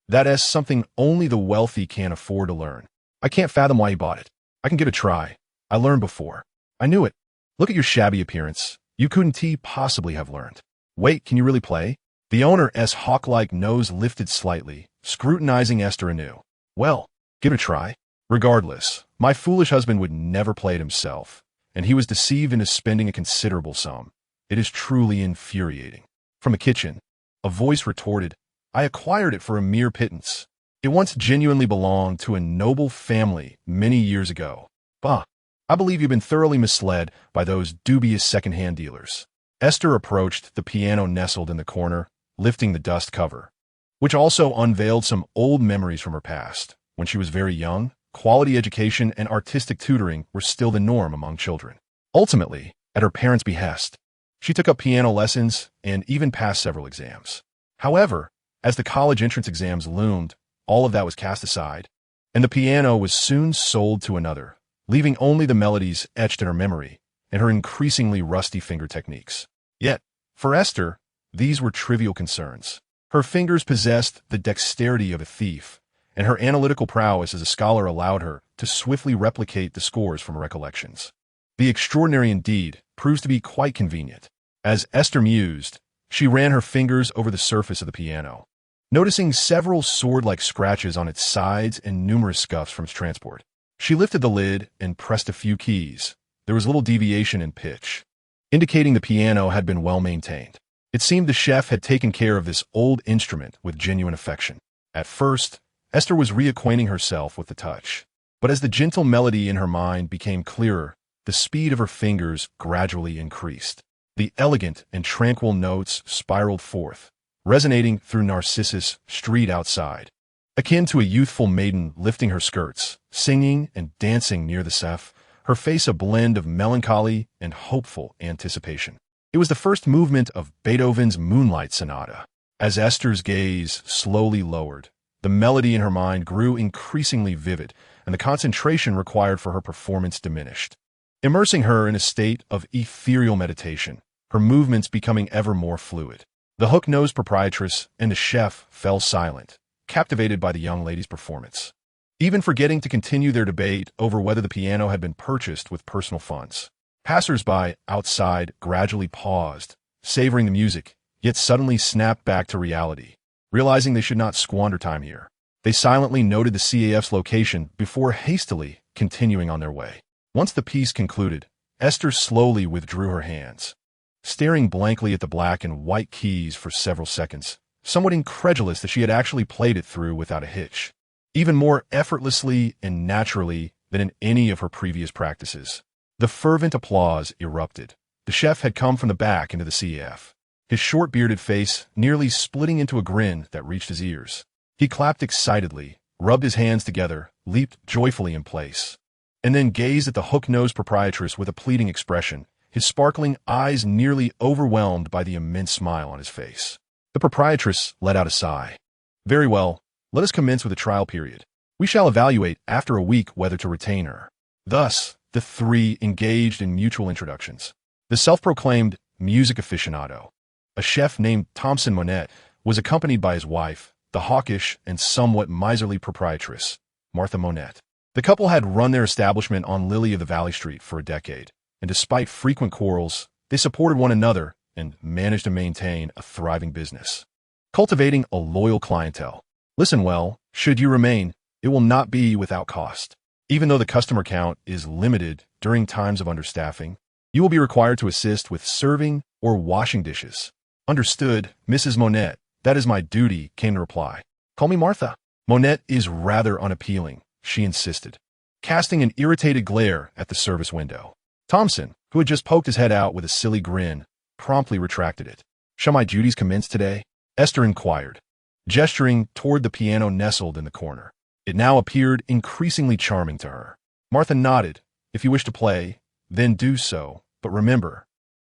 [SPEAKER 1] That is something only the wealthy can afford to learn. I can't fathom why he bought it. I can give it a try. I learned before. I knew it. Look at your shabby appearance. You couldn't possibly have learned. Wait, can you really play? The owner's hawk-like nose lifted slightly, scrutinizing Esther anew. Well, give it a try. Regardless, my foolish husband would never play it himself, and he was deceived into spending a considerable sum. It is truly infuriating. From the kitchen, a voice retorted, I acquired it for a mere pittance. It once genuinely belonged to a noble family many years ago. Bah, I believe you've been thoroughly misled by those dubious second-hand dealers. Esther approached the piano nestled in the corner, lifting the dust cover, which also unveiled some old memories from her past. When she was very young, quality education and artistic tutoring were still the norm among children. Ultimately, at her parents' behest, she took up piano lessons and even passed several exams. However, as the college entrance exams loomed, all of that was cast aside, and the piano was soon sold to another, leaving only the melodies etched in her memory and her increasingly rusty finger techniques. Yet, for Esther, these were trivial concerns. Her fingers possessed the dexterity of a thief, and her analytical prowess as a scholar allowed her to swiftly replicate the scores from recollections. The extraordinary indeed proves to be quite convenient. As Aiste mused, she ran her fingers over the surface of the piano, noticing several sword-like scratches on its sides and numerous scuffs from its transport. She lifted the lid and pressed a few keys. There was little deviation in pitch, indicating the piano had been well maintained. It seemed the chef had taken care of this old instrument with genuine affection. At first, Aiste was reacquainting herself with the touch, but as the gentle melody in her mind became clearer, the speed of her fingers gradually increased. The elegant and tranquil notes spiraled forth, resonating through Narcissus Street outside, akin to a youthful maiden lifting her skirts, singing and dancing near the Seth, her face a blend of melancholy and hopeful anticipation. It was the first movement of Beethoven's Moonlight Sonata. As Aiste's gaze slowly lowered, the melody in her mind grew increasingly vivid, and the concentration required for her performance diminished, immersing her in a state of ethereal meditation, her movements becoming ever more fluid. The hook-nosed proprietress and the chef fell silent, captivated by the young lady's performance, even forgetting to continue their debate over whether the piano had been purchased with personal funds. Passers-by outside gradually paused, savoring the music, yet suddenly snapped back to reality, realizing they should not squander time here. They silently noted the CAF's location before hastily continuing on their way. Once the piece concluded, Aiste slowly withdrew her hands, staring blankly at the black and white keys for several seconds, somewhat incredulous that she had actually played it through without a hitch, even more effortlessly and naturally than in any of her previous practices. The fervent applause erupted. The chef had come from the back into the CAF, his short-bearded face nearly splitting into a grin that reached his ears. He clapped excitedly, rubbed his hands together, leaped joyfully in place, and then gazed at the hook-nosed proprietress with a pleading expression, his sparkling eyes nearly overwhelmed by the immense smile on his face. The proprietress let out a sigh. "Very well, let us commence with a trial period. We shall evaluate after a week whether to retain her." Thus, the three engaged in mutual introductions. The self-proclaimed music aficionado, a chef named Thompson Monet, was accompanied by his wife, the hawkish and somewhat miserly proprietress, Martha Monet. The couple had run their establishment on Lily of the Valley Street for a decade, and despite frequent quarrels, they supported one another and managed to maintain a thriving business, cultivating a loyal clientele. Listen well, should you remain, it will not be without cost. Even though the customer count is limited during times of understaffing, you will be required to assist with serving or washing dishes. "Understood, Mrs. Monet. That is my duty," came the reply. "Call me Martha." Monet is rather unappealing, she insisted, casting an irritated glare at the service window. Thompson, who had just poked his head out with a silly grin, promptly retracted it. "Shall my duties commence today?" Aiste inquired, gesturing toward the piano nestled in the corner. It now appeared increasingly charming to her. Martha nodded. "If you wish to play, then do so, but remember,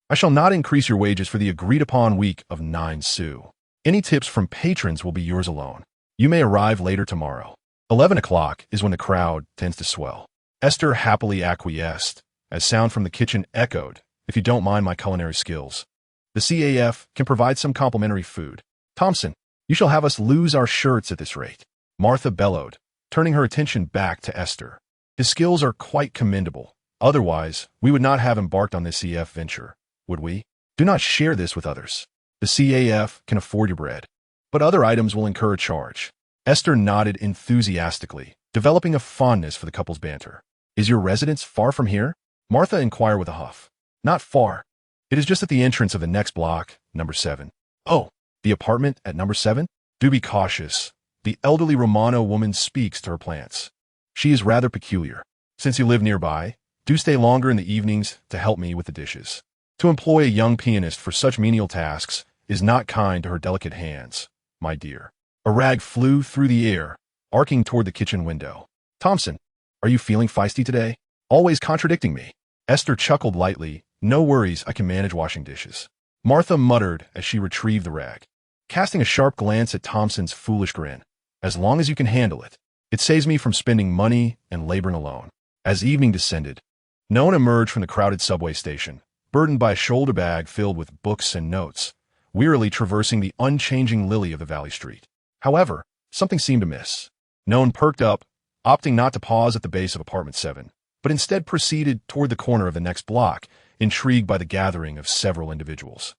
[SPEAKER 1] I shall not increase your wages for the agreed-upon week of 9 sous. Any tips from patrons will be yours alone. You may arrive later tomorrow." 11 o'clock is when the crowd tends to swell. Aiste happily acquiesced, as sound from the kitchen echoed, "If you don't mind my culinary skills, the CAF can provide some complimentary food. Thompson, you shall have us lose our shirts at this rate." Martha bellowed, turning her attention back to Aiste. "His skills are quite commendable. Otherwise, we would not have embarked on this CAF venture, would we? Do not share this with others. The CAF can afford your bread, but other items will incur a charge." Aiste nodded enthusiastically, developing a fondness for the couple's banter. "Is your residence far from here?" Martha inquired with a huff. "Not far. It is just at the entrance of the next block, number 7. "Oh, the apartment at number 7? Do be cautious. The elderly Romano woman speaks to her plants. She is rather peculiar. Since you live nearby, do stay longer in the evenings to help me with the dishes. To employ a young pianist for such menial tasks is not kind to her delicate hands, my dear." A rag flew through the air, arcing toward the kitchen window. "Thompson, are you feeling feisty today? Always contradicting me." Aiste chuckled lightly. "No worries, I can manage washing dishes." Martha muttered as she retrieved the rag, casting a sharp glance at Thompson's foolish grin. "As long as you can handle it. It saves me from spending money and laboring alone." As evening descended, no one emerged from the crowded subway station, burdened by a shoulder bag filled with books and notes, wearily traversing the unchanging lily of the valley street. However, something seemed amiss. No one perked up, opting not to pause at the base of apartment 7, but instead proceeded toward the corner of the next block, intrigued by the gathering of several individuals.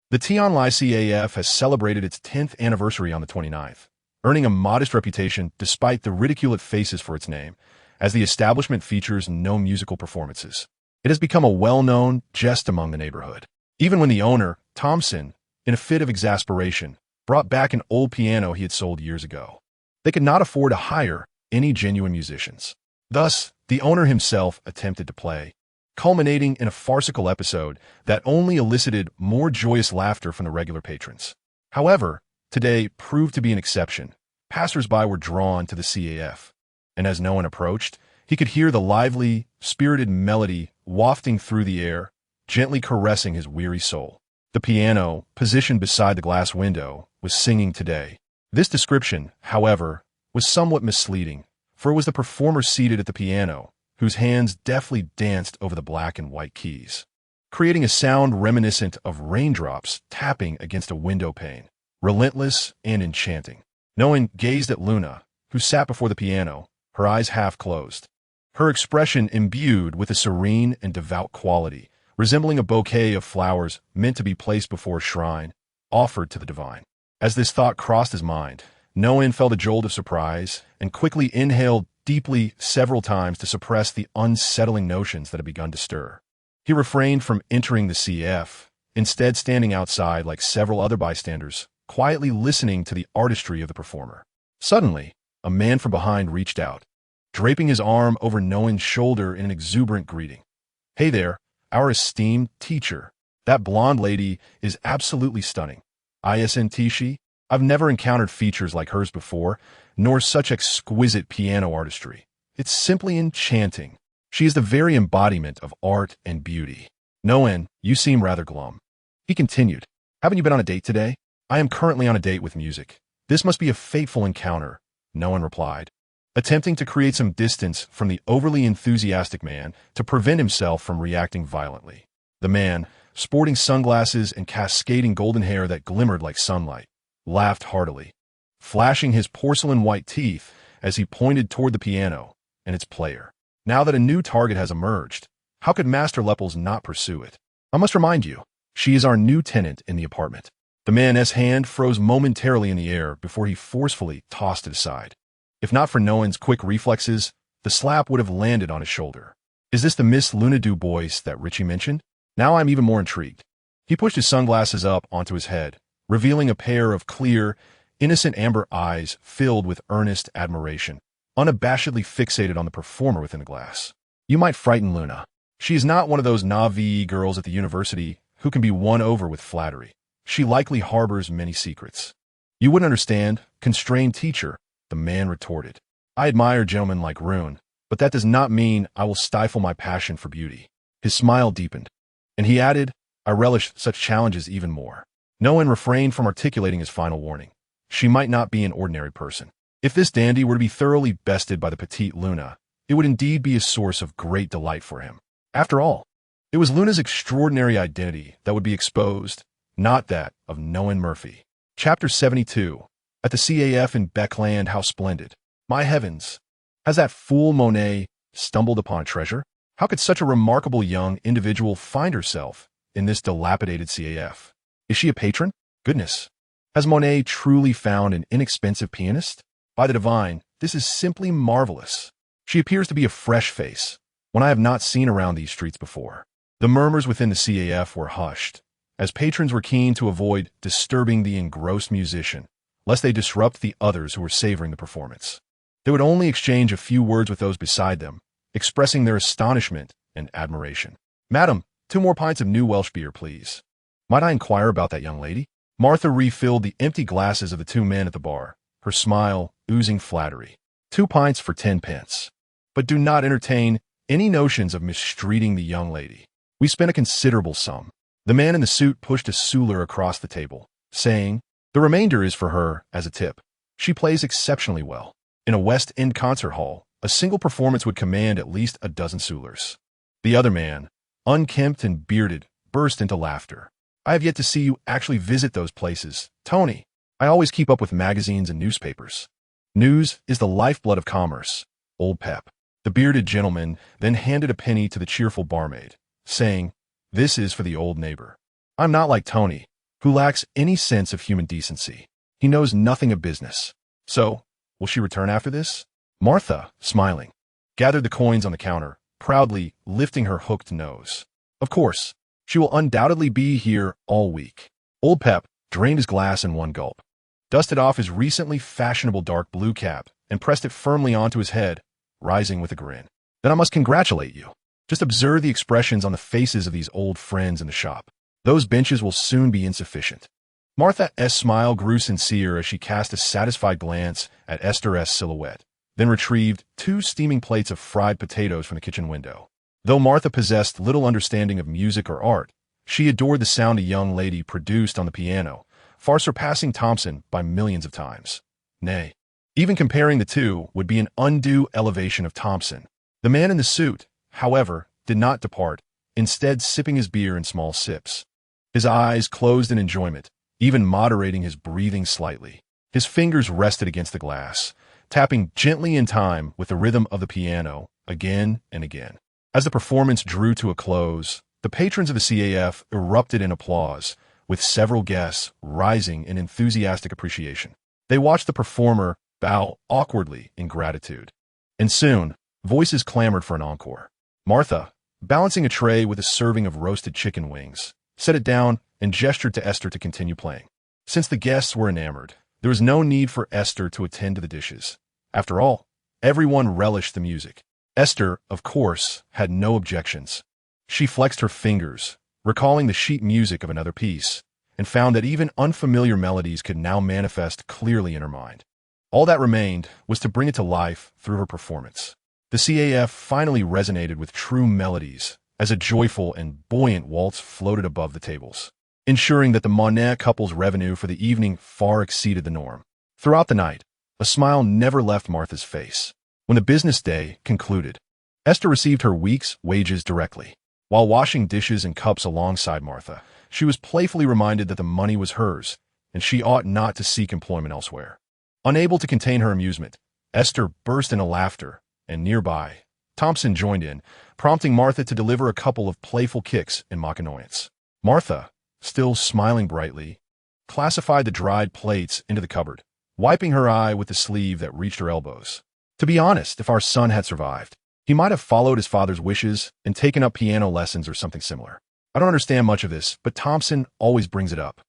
[SPEAKER 1] The Tianlai CAF has celebrated its 10th anniversary on the 29th, earning a modest reputation despite the ridicule it faces for its name, as the establishment features no musical performances. It has become a well-known jest among the neighborhood. Even when the owner, Thompson, in a fit of exasperation, brought back an old piano he had sold years ago. They could not afford to hire any genuine musicians. Thus, the owner himself attempted to play, culminating in a farcical episode that only elicited more joyous laughter from the regular patrons. However, today proved to be an exception. Passers-by were drawn to the CAF, and as no one approached, he could hear the lively, spirited melody wafting through the air, gently caressing his weary soul. The piano, positioned beside the glass window, was singing today. This description, however, was somewhat misleading, for it was the performer seated at the piano, whose hands deftly danced over the black and white keys, creating a sound reminiscent of raindrops tapping against a window pane, relentless and enchanting. No one gazed at Luna, who sat before the piano, her eyes half closed, her expression imbued with a serene and devout quality, resembling a bouquet of flowers meant to be placed before a shrine, offered to the divine. As this thought crossed his mind, Noan felt a jolt of surprise and quickly inhaled deeply several times to suppress the unsettling notions that had begun to stir. He refrained from entering the CF, instead standing outside like several other bystanders, quietly listening to the artistry of the performer. Suddenly, a man from behind reached out, draping his arm over Noan's shoulder in an exuberant greeting. "Hey there, our esteemed teacher. That blonde lady is absolutely stunning. Isn't she? I've never encountered features like hers before, nor such exquisite piano artistry. It's simply enchanting. She is the very embodiment of art and beauty. Noan, you seem rather glum." He continued, "Haven't you been on a date today?" "I am currently on a date with music. This must be a fateful encounter," Noan replied, attempting to create some distance from the overly enthusiastic man to prevent himself from reacting violently. The man, sporting sunglasses and cascading golden hair that glimmered like sunlight, laughed heartily, flashing his porcelain-white teeth as he pointed toward the piano and its player. Now that a new target has emerged, how could Master Lepels not pursue it? "I must remind you, she is our new tenant in the apartment." The man's hand froze momentarily in the air before he forcefully tossed it aside. If not for Noan's quick reflexes, the slap would have landed on his shoulder. "Is this the Miss Luna Du Bois that Richie mentioned? Now I'm even more intrigued." He pushed his sunglasses up onto his head, revealing a pair of clear, innocent amber eyes filled with earnest admiration, unabashedly fixated on the performer within the glass. "You might frighten Luna. She is not one of those Navi girls at the university who can be won over with flattery. She likely harbors many secrets." "You wouldn't understand, constrained teacher," the man retorted. "I admire gentlemen like Rune, but that does not mean I will stifle my passion for beauty." His smile deepened, and he added, "I relish such challenges even more." Noan refrained from articulating his final warning. She might not be an ordinary person. If this dandy were to be thoroughly bested by the petite Luna, it would indeed be a source of great delight for him. After all, it was Luna's extraordinary identity that would be exposed, not that of Noan Murphy. Chapter 72. At the CAF in Beckland, how splendid. My heavens! Has that fool Monet stumbled upon a treasure? How could such a remarkable young individual find herself in this dilapidated CAF? Is she a patron? Goodness! Has Monet truly found an inexpensive pianist? By the divine, this is simply marvelous. She appears to be a fresh face, one I have not seen around these streets before. The murmurs within the CAF were hushed, as patrons were keen to avoid disturbing the engrossed musician, lest they disrupt the others who were savoring the performance. They would only exchange a few words with those beside them, expressing their astonishment and admiration. "Madam, 2 more pints of new Welsh beer, please." "Might I inquire about that young lady?" Martha refilled the empty glasses of the 2 men at the bar, her smile oozing flattery. 2 pints for 10 pence. But do not entertain any notions of mistreating the young lady. We spent a considerable sum." The man in the suit pushed a suler across the table, saying, "The remainder is for her as a tip. She plays exceptionally well. In a West End concert hall, a single performance would command at least a dozen sulers." The other man, unkempt and bearded, burst into laughter. I have yet to see you actually visit those places. Tony, I always keep up with magazines and newspapers. News is the lifeblood of commerce. Old Pep, the bearded gentleman, then handed a penny to the cheerful barmaid, saying, "This is for the old neighbor." I'm not like Tony, who lacks any sense of human decency. He knows nothing of business. So, will she return after this? Martha, smiling, gathered the coins on the counter, proudly lifting her hooked nose. Of course, she will undoubtedly be here all week. Old Pep drained his glass in one gulp, dusted off his recently fashionable dark blue cap, and pressed it firmly onto his head, rising with a grin. Then I must congratulate you. Just observe the expressions on the faces of these old friends in the shop. Those benches will soon be insufficient. Martha's smile grew sincere as she cast a satisfied glance at Esther's silhouette, then retrieved 2 steaming plates of fried potatoes from the kitchen window. Though Martha possessed little understanding of music or art, she adored the sound a young lady produced on the piano, far surpassing Thompson by millions of times. Nay, even comparing the two would be an undue elevation of Thompson. The man in the suit, however, did not depart, instead sipping his beer in small sips. His eyes closed in enjoyment, even moderating his breathing slightly. His fingers rested against the glass, tapping gently in time with the rhythm of the piano, again and again. As the performance drew to a close, the patrons of the CAF erupted in applause, with several guests rising in enthusiastic appreciation. They watched the performer bow awkwardly in gratitude. And soon, voices clamored for an encore. Martha, balancing a tray with a serving of roasted chicken wings, set it down and gestured to Esther to continue playing. Since the guests were enamored, there was no need for Esther to attend to the dishes. After all, everyone relished the music. Esther, of course, had no objections. She flexed her fingers, recalling the sheet music of another piece, and found that even unfamiliar melodies could now manifest clearly in her mind. All that remained was to bring it to life through her performance. The CAF finally resonated with true melodies as a joyful and buoyant waltz floated above the tables, ensuring that the Monet couple's revenue for the evening far exceeded the norm. Throughout the night, a smile never left Martha's face. When the business day concluded, Esther received her week's wages directly. While washing dishes and cups alongside Martha, she was playfully reminded that the money was hers, and she ought not to seek employment elsewhere. Unable to contain her amusement, Esther burst into laughter, and nearby, Thompson joined in, prompting Martha to deliver a couple of playful kicks in mock annoyance. Martha, still smiling brightly, classified the dried plates into the cupboard, wiping her eye with the sleeve that reached her elbows. To be honest, if our son had survived, he might have followed his father's wishes and taken up piano lessons or something similar. I don't understand much of this, but Thompson always brings it up.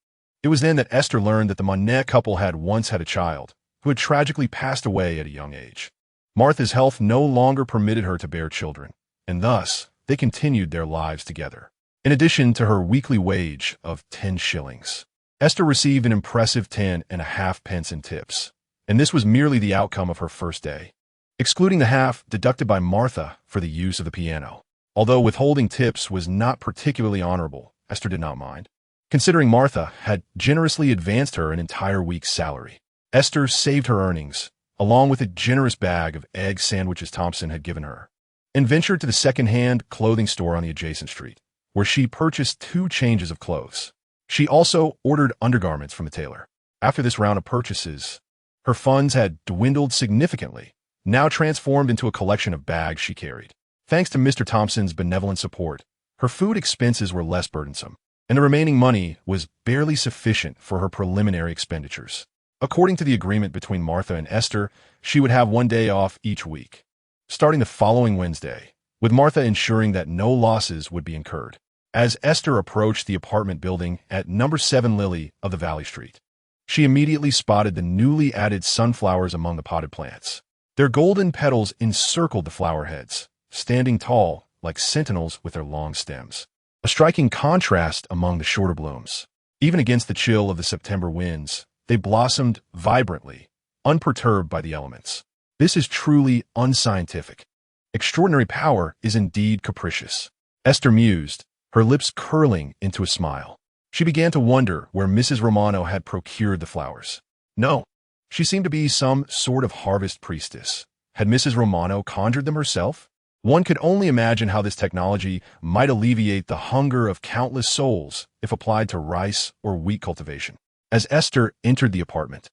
[SPEAKER 1] It was then that Esther learned that the Monet couple had once had a child, who had tragically passed away at a young age. Martha's health no longer permitted her to bear children, and thus they continued their lives together. In addition to her weekly wage of 10 shillings, Esther received an impressive 10.5 pence in tips, and this was merely the outcome of her first day, excluding the half deducted by Martha for the use of the piano. Although withholding tips was not particularly honorable, Esther did not mind, considering Martha had generously advanced her an entire week's salary. Esther saved her earnings, along with a generous bag of egg sandwiches Thompson had given her, and ventured to the second-hand clothing store on the adjacent street, where she purchased 2 changes of clothes. She also ordered undergarments from the tailor. After this round of purchases, her funds had dwindled significantly, now transformed into a collection of bags she carried. Thanks to Mr. Thompson's benevolent support, her food expenses were less burdensome, and the remaining money was barely sufficient for her preliminary expenditures. According to the agreement between Martha and Esther, she would have 1 day off each week, starting the following Wednesday, with Martha ensuring that no losses would be incurred. As Esther approached the apartment building at number 7 Lily of the Valley Street, she immediately spotted the newly added sunflowers among the potted plants. Their golden petals encircled the flower heads, standing tall like sentinels with their long stems, a striking contrast among the shorter blooms. Even against the chill of the September winds, they blossomed vibrantly, unperturbed by the elements. This is truly unscientific. Extraordinary power is indeed capricious. Esther mused, her lips curling into a smile. She began to wonder where Mrs. Romano had procured the flowers. No, she seemed to be some sort of harvest priestess. Had Mrs. Romano conjured them herself? One could only imagine how this technology might alleviate the hunger of countless souls if applied to rice or wheat cultivation. As Esther entered the apartment,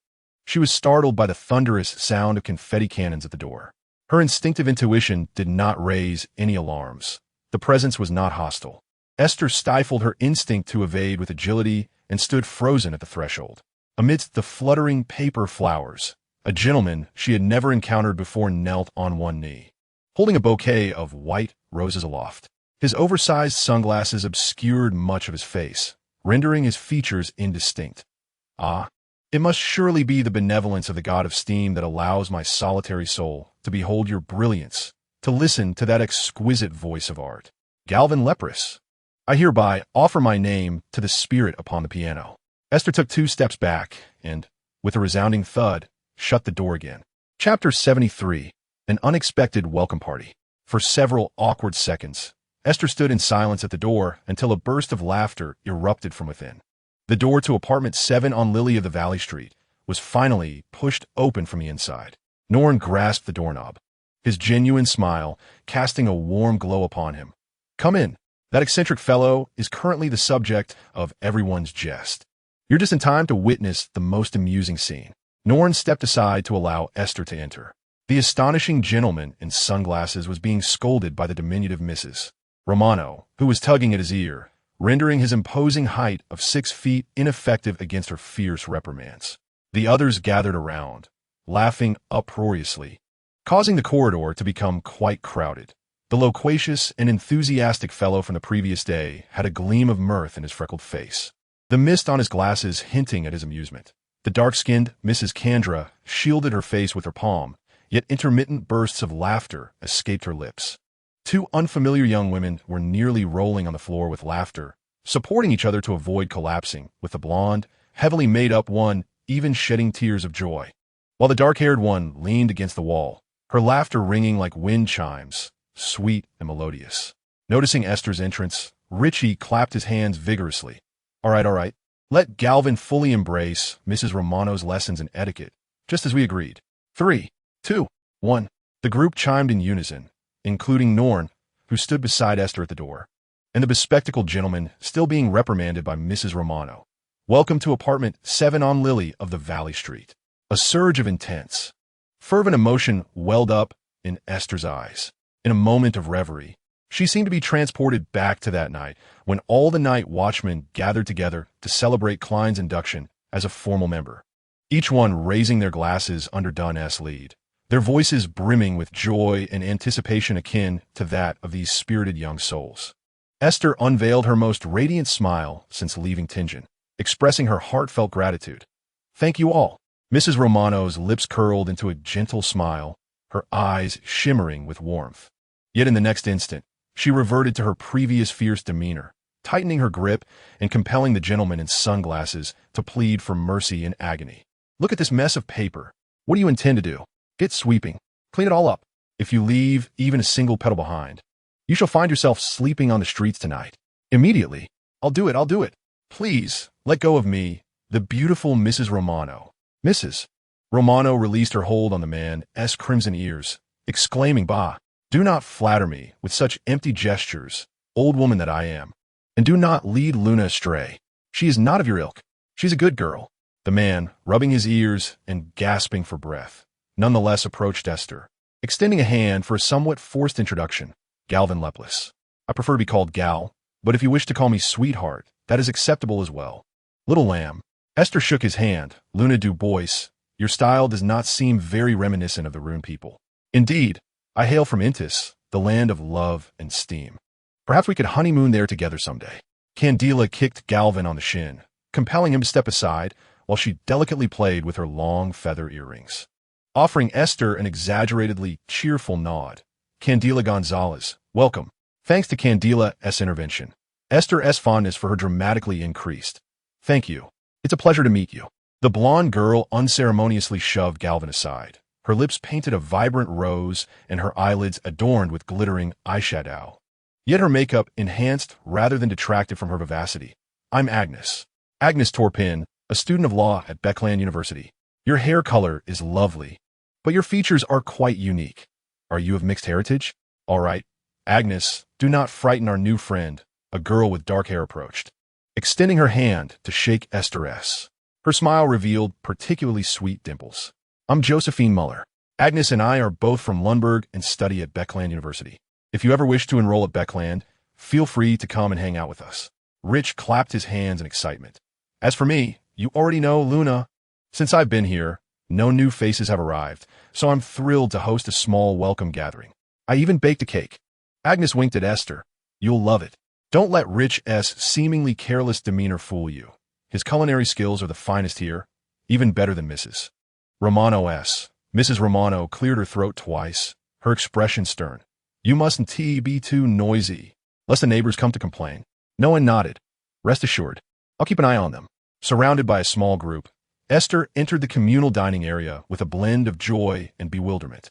[SPEAKER 1] she was startled by the thunderous sound of confetti cannons at the door. Her instinctive intuition did not raise any alarms. The presence was not hostile. Esther stifled her instinct to evade with agility and stood frozen at the threshold. Amidst the fluttering paper flowers, a gentleman she had never encountered before knelt on one knee, holding a bouquet of white roses aloft. His oversized sunglasses obscured much of his face, rendering his features indistinct. Ah, it must surely be the benevolence of the god of steam that allows my solitary soul to behold your brilliance, to listen to that exquisite voice of art. Galvin Leprous, I hereby offer my name to the spirit upon the piano. Esther took 2 steps back and, with a resounding thud, shut the door again. Chapter 73. An unexpected welcome party. For several awkward seconds, Esther stood in silence at the door until a burst of laughter erupted from within. The door to apartment 7 on Lily of the Valley Street was finally pushed open from the inside. Norn grasped the doorknob, his genuine smile casting a warm glow upon him. Come in. That eccentric fellow is currently the subject of everyone's jest. You're just in time to witness the most amusing scene. Norn stepped aside to allow Esther to enter. The astonishing gentleman in sunglasses was being scolded by the diminutive Mrs. Romano, who was tugging at his ear, rendering his imposing height of 6 feet ineffective against her fierce reprimands. The others gathered around, laughing uproariously, causing the corridor to become quite crowded. The loquacious and enthusiastic fellow from the previous day had a gleam of mirth in his freckled face, the mist on his glasses hinting at his amusement. The dark-skinned Mrs. Kandra shielded her face with her palm, yet intermittent bursts of laughter escaped her lips. 2 unfamiliar young women were nearly rolling on the floor with laughter, supporting each other to avoid collapsing, with the blonde, heavily made-up one even shedding tears of joy, while the dark-haired one leaned against the wall, her laughter ringing like wind chimes, sweet and melodious. Noticing Esther's entrance, Richie clapped his hands vigorously. All right. Let Galvin fully embrace Mrs. Romano's lessons in etiquette, just as we agreed. 3, 2, 1. The group chimed in unison, including Norn, who stood beside Esther at the door, and the bespectacled gentleman still being reprimanded by Mrs. Romano. Welcome to apartment 7 on Lily of the Valley Street. A surge of intense, fervent emotion welled up in Esther's eyes. In a moment of reverie, she seemed to be transported back to that night when all the night watchmen gathered together to celebrate Klein's induction as a formal member, each one raising their glasses under Dunn's lead, their voices brimming with joy and anticipation akin to that of these spirited young souls. Esther unveiled her most radiant smile since leaving Tingen, expressing her heartfelt gratitude. Thank you all. Mrs. Romano's lips curled into a gentle smile, her eyes shimmering with warmth. Yet in the next instant, she reverted to her previous fierce demeanor, tightening her grip and compelling the gentleman in sunglasses to plead for mercy in agony. Look at this mess of paper. What do you intend to do? Get sweeping. Clean it all up. If you leave even a single petal behind, you shall find yourself sleeping on the streets tonight. Immediately. I'll do it. Please, let go of me, the beautiful Mrs. Romano. Mrs. Romano released her hold on the man's crimson ears, exclaiming, Bah, do not flatter me with such empty gestures, old woman that I am, and do not lead Luna astray. She is not of your ilk. She's a good girl. The man, rubbing his ears and gasping for breath, nonetheless approached Esther, extending a hand for a somewhat forced introduction. Galvin Lepless. I prefer to be called Gal, but if you wish to call me sweetheart, that is acceptable as well. Little lamb. Esther shook his hand. Luna du Bois, your style does not seem very reminiscent of the Rune people. Indeed, I hail from Intis, the land of love and steam. Perhaps we could honeymoon there together someday. Candela kicked Galvin on the shin, compelling him to step aside while she delicately played with her long feather earrings. Offering Esther an exaggeratedly cheerful nod. Candela Gonzalez, welcome. Thanks to Candela's intervention, Esther's fondness for her dramatically increased. Thank you. It's a pleasure to meet you. The blonde girl unceremoniously shoved Galvin aside, her lips painted a vibrant rose and her eyelids adorned with glittering eyeshadow. Yet her makeup enhanced rather than detracted from her vivacity. I'm Agnes. Agnes Torpin, a student of law at Beckland University. Your hair color is lovely, but your features are quite unique. Are you of mixed heritage? All right, Agnes, do not frighten our new friend, a girl with dark hair approached, extending her hand to shake Esther S. Her smile revealed particularly sweet dimples. I'm Josephine Muller. Agnes and I are both from Lundberg and study at Beckland University. If you ever wish to enroll at Beckland, feel free to come and hang out with us. Rich clapped his hands in excitement. As for me, you already know Luna. Since I've been here, no new faces have arrived, so I'm thrilled to host a small welcome gathering. I even baked a cake. Agnes winked at Esther. You'll love it. Don't let Rich's seemingly careless demeanor fool you. His culinary skills are the finest here, even better than Mrs. Romano's. Mrs. Romano cleared her throat twice, her expression stern. You mustn't be too noisy, lest the neighbors come to complain. No one nodded. Rest assured, I'll keep an eye on them. Surrounded by a small group, Esther entered the communal dining area with a blend of joy and bewilderment.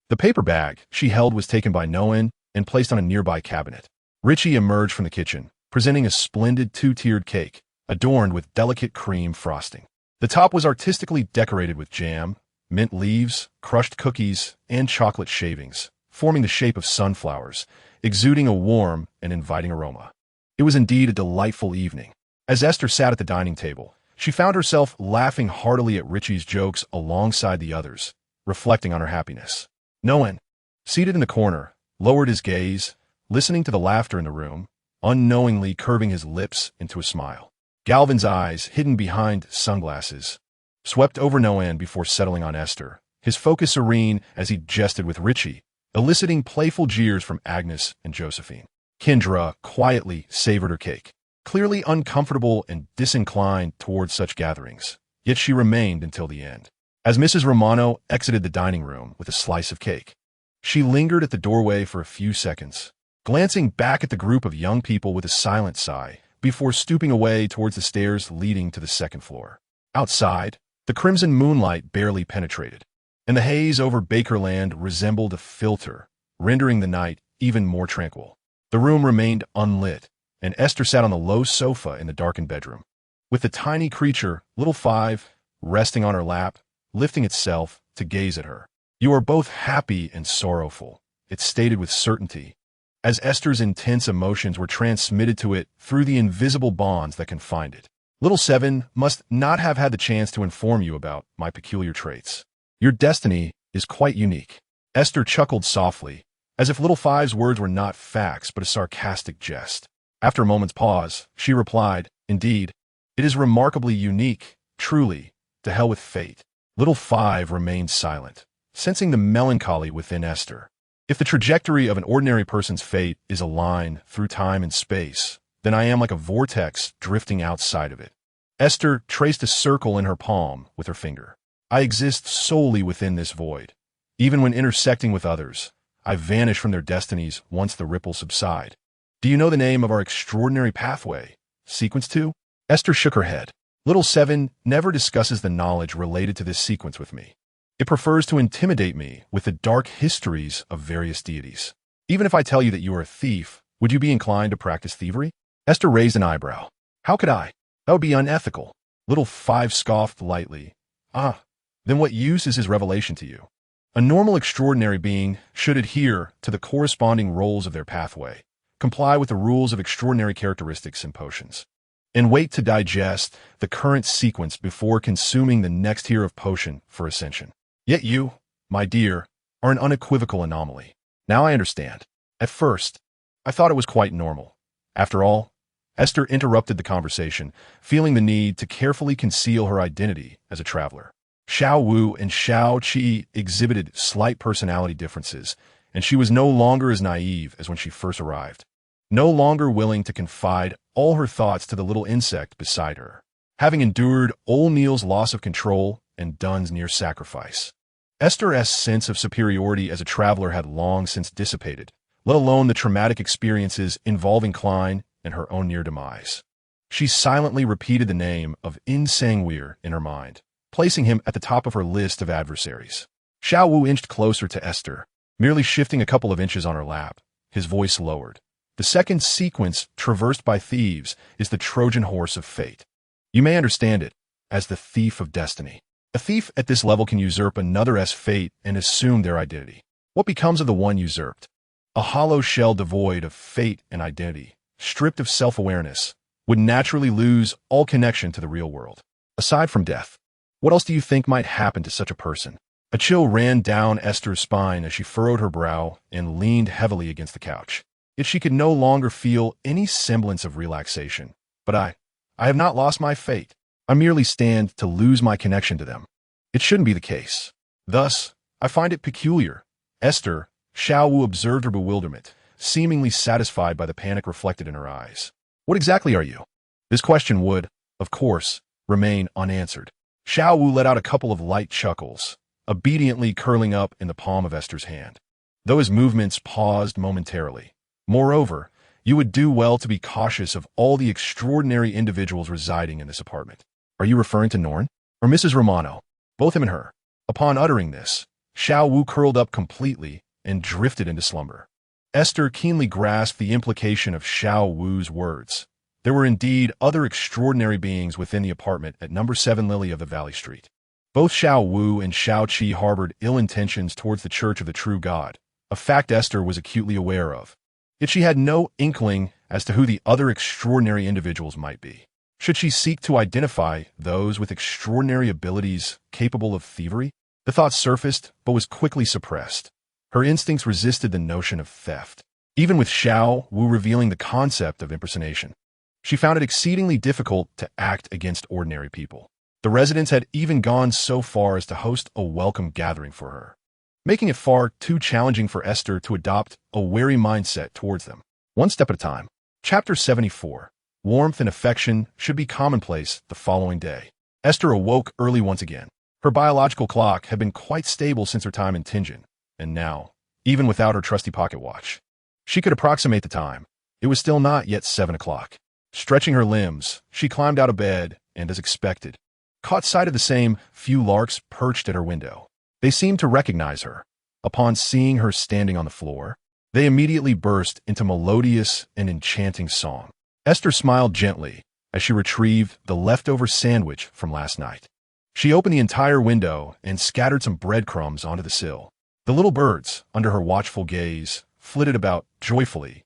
[SPEAKER 1] The paper bag she held was taken by Noan and placed on a nearby cabinet. Richie emerged from the kitchen, presenting a splendid two-tiered cake, adorned with delicate cream frosting. The top was artistically decorated with jam, mint leaves, crushed cookies, and chocolate shavings, forming the shape of sunflowers, exuding a warm and inviting aroma. It was indeed a delightful evening. As Esther sat at the dining table, she found herself laughing heartily at Richie's jokes alongside the others, reflecting on her happiness. Noan, seated in the corner, lowered his gaze, listening to the laughter in the room, unknowingly curving his lips into a smile. Galvin's eyes, hidden behind sunglasses, swept over Noan before settling on Esther, his focus serene as he jested with Richie, eliciting playful jeers from Agnes and Josephine. Kendra quietly savored her cake, clearly uncomfortable and disinclined towards such gatherings, yet she remained until the end. As Mrs. Romano exited the dining room with a slice of cake, she lingered at the doorway for a few seconds, glancing back at the group of young people with a silent sigh, before stooping away towards the stairs leading to the second floor. Outside, the crimson moonlight barely penetrated, and the haze over Bakerland resembled a filter, rendering the night even more tranquil. The room remained unlit, and Esther sat on the low sofa in the darkened bedroom, with the tiny creature, little Five, resting on her lap, lifting itself to gaze at her. You are both happy and sorrowful, it stated with certainty, as Esther's intense emotions were transmitted to it through the invisible bonds that confined it. Little Seven must not have had the chance to inform you about my peculiar traits. Your destiny is quite unique. Esther chuckled softly, as if Little Five's words were not facts but a sarcastic jest. After a moment's pause, she replied, Indeed, it is remarkably unique, truly, to hell with fate. Little Five remained silent, sensing the melancholy within Esther. If the trajectory of an ordinary person's fate is a line through time and space, then I am like a vortex drifting outside of it. Esther traced a circle in her palm with her finger. I exist solely within this void. Even when intersecting with others, I vanish from their destinies once the ripples subside. Do you know the name of our extraordinary pathway? Sequence 2? Esther shook her head. Little Seven never discusses the knowledge related to this sequence with me. It prefers to intimidate me with the dark histories of various deities. Even if I tell you that you are a thief, would you be inclined to practice thievery? Esther raised an eyebrow. How could I? That would be unethical. Little Five scoffed lightly. Ah, then what use is his revelation to you? A normal extraordinary being should adhere to the corresponding roles of their pathway, comply with the rules of extraordinary characteristics and potions, and wait to digest the current sequence before consuming the next tier of potion for ascension. Yet you, my dear, are an unequivocal anomaly. Now I understand. At first, I thought it was quite normal. After all, Esther interrupted the conversation, feeling the need to carefully conceal her identity as a traveler. Xiao Wu and Xiao Qi exhibited slight personality differences, and she was no longer as naive as when she first arrived. No longer willing to confide all her thoughts to the little insect beside her, having endured O'Neill's loss of control and Dunn's near sacrifice. Esther's sense of superiority as a traveler had long since dissipated, let alone the traumatic experiences involving Klein and her own near demise. She silently repeated the name of Insangweir in her mind, placing him at the top of her list of adversaries. Xiao Wu inched closer to Esther, merely shifting a couple of inches on her lap, his voice lowered. The second sequence traversed by thieves is the Trojan horse of fate. You may understand it as the thief of destiny. A thief at this level can usurp another's fate and assume their identity. What becomes of the one usurped? A hollow shell devoid of fate and identity, stripped of self-awareness, would naturally lose all connection to the real world. Aside from death, what else do you think might happen to such a person? A chill ran down Esther's spine as she furrowed her brow and leaned heavily against the couch. Yet she could no longer feel any semblance of relaxation. But I have not lost my fate. I merely stand to lose my connection to them. It shouldn't be the case. Thus, I find it peculiar. Esther, Xiao Wu observed her bewilderment, seemingly satisfied by the panic reflected in her eyes. What exactly are you? This question would, of course, remain unanswered. Xiao Wu let out a couple of light chuckles, obediently curling up in the palm of Esther's hand, though his movements paused momentarily. Moreover, you would do well to be cautious of all the extraordinary individuals residing in this apartment. Are you referring to Norn or Mrs. Romano? Both him and her. Upon uttering this, Xiao Wu curled up completely and drifted into slumber. Esther keenly grasped the implication of Xiao Wu's words. There were indeed other extraordinary beings within the apartment at number 7 Lily of the Valley Street. Both Xiao Wu and Xiao Qi harbored ill intentions towards the Church of the True God, a fact Esther was acutely aware of. Yet she had no inkling as to who the other extraordinary individuals might be. Should she seek to identify those with extraordinary abilities capable of thievery? The thought surfaced, but was quickly suppressed. Her instincts resisted the notion of theft. Even with Xiao Wu revealing the concept of impersonation, she found it exceedingly difficult to act against ordinary people. The residents had even gone so far as to host a welcome gathering for her, making it far too challenging for Esther to adopt a wary mindset towards them. One step at a time. Chapter 74. Warmth and affection should be commonplace the following day. Esther awoke early once again. Her biological clock had been quite stable since her time in Tianjin, and now, even without her trusty pocket watch, she could approximate the time. It was still not yet 7 o'clock. Stretching her limbs, she climbed out of bed and, as expected, caught sight of the same few larks perched at her window. They seemed to recognize her. Upon seeing her standing on the floor, they immediately burst into melodious and enchanting song. Esther smiled gently as she retrieved the leftover sandwich from last night. She opened the entire window and scattered some breadcrumbs onto the sill. The little birds, under her watchful gaze, flitted about joyfully,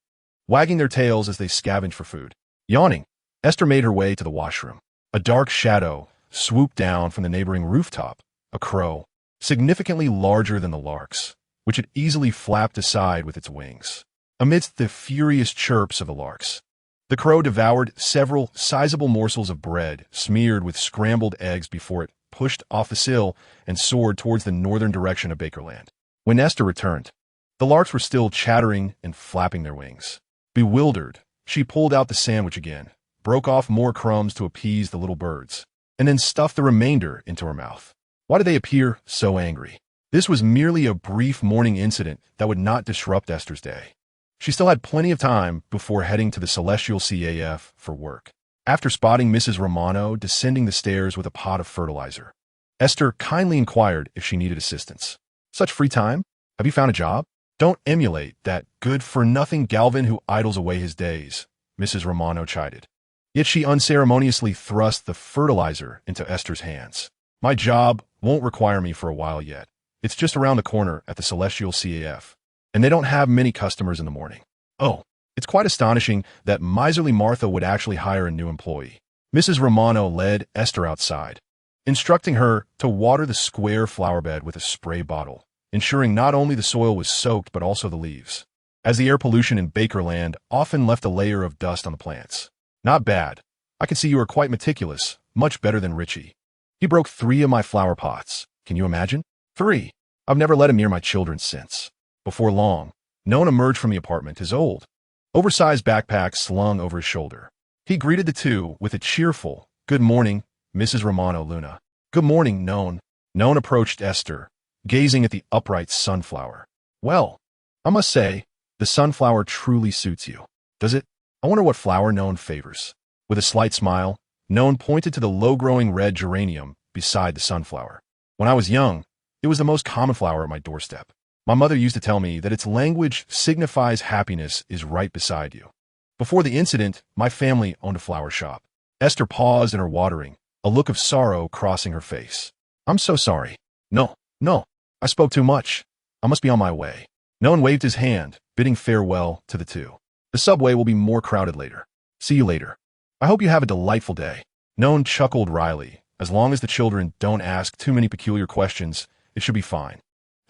[SPEAKER 1] wagging their tails as they scavenged for food. Yawning, Esther made her way to the washroom. A dark shadow swooped down from the neighboring rooftop, a crow, significantly larger than the larks, which it easily flapped aside with its wings. Amidst the furious chirps of the larks, the crow devoured several sizable morsels of bread smeared with scrambled eggs before it pushed off the sill and soared towards the northern direction of Bakerland. When Esther returned, the larks were still chattering and flapping their wings. Bewildered, she pulled out the sandwich again, broke off more crumbs to appease the little birds, and then stuffed the remainder into her mouth. Why did they appear so angry? This was merely a brief morning incident that would not disrupt Esther's day. She still had plenty of time before heading to the Celestial CAF for work. After spotting Mrs. Romano descending the stairs with a pot of fertilizer, Esther kindly inquired if she needed assistance. Such free time? Have you found a job? Don't emulate that good-for-nothing Galvin who idles away his days, Mrs. Romano chided. Yet she unceremoniously thrust the fertilizer into Esther's hands. My job won't require me for a while yet. It's just around the corner at the Celestial CAF, and they don't have many customers in the morning. Oh, it's quite astonishing that miserly Martha would actually hire a new employee. Mrs. Romano led Esther outside, instructing her to water the square flower bed with a spray bottle, ensuring not only the soil was soaked but also the leaves, as the air pollution in Bakerland often left a layer of dust on the plants. Not bad. I can see you are quite meticulous, much better than Richie. He broke 3 of my flower pots. Can you imagine? 3. I've never let him near my children since. Before long, no one emerged from the apartment, his old, oversized backpack slung over his shoulder. He greeted the two with a cheerful, "Good morning, Mrs. Romano Luna." "Good morning, Noan." Noan approached Esther, gazing at the upright sunflower. "Well, I must say, the sunflower truly suits you. Does it? I wonder what flower Noan favors." With a slight smile, Noan pointed to the low-growing red geranium beside the sunflower. "When I was young, it was the most common flower at my doorstep. My mother used to tell me that its language signifies happiness is right beside you. Before the incident, my family owned a flower shop." Esther paused in her watering, a look of sorrow crossing her face. "I'm so sorry. No, I spoke too much. I must be on my way." Noan waved his hand, bidding farewell to the two. The subway will be more crowded later. See you later. I hope you have a delightful day. Noan chuckled wryly. As long as the children don't ask too many peculiar questions, it should be fine.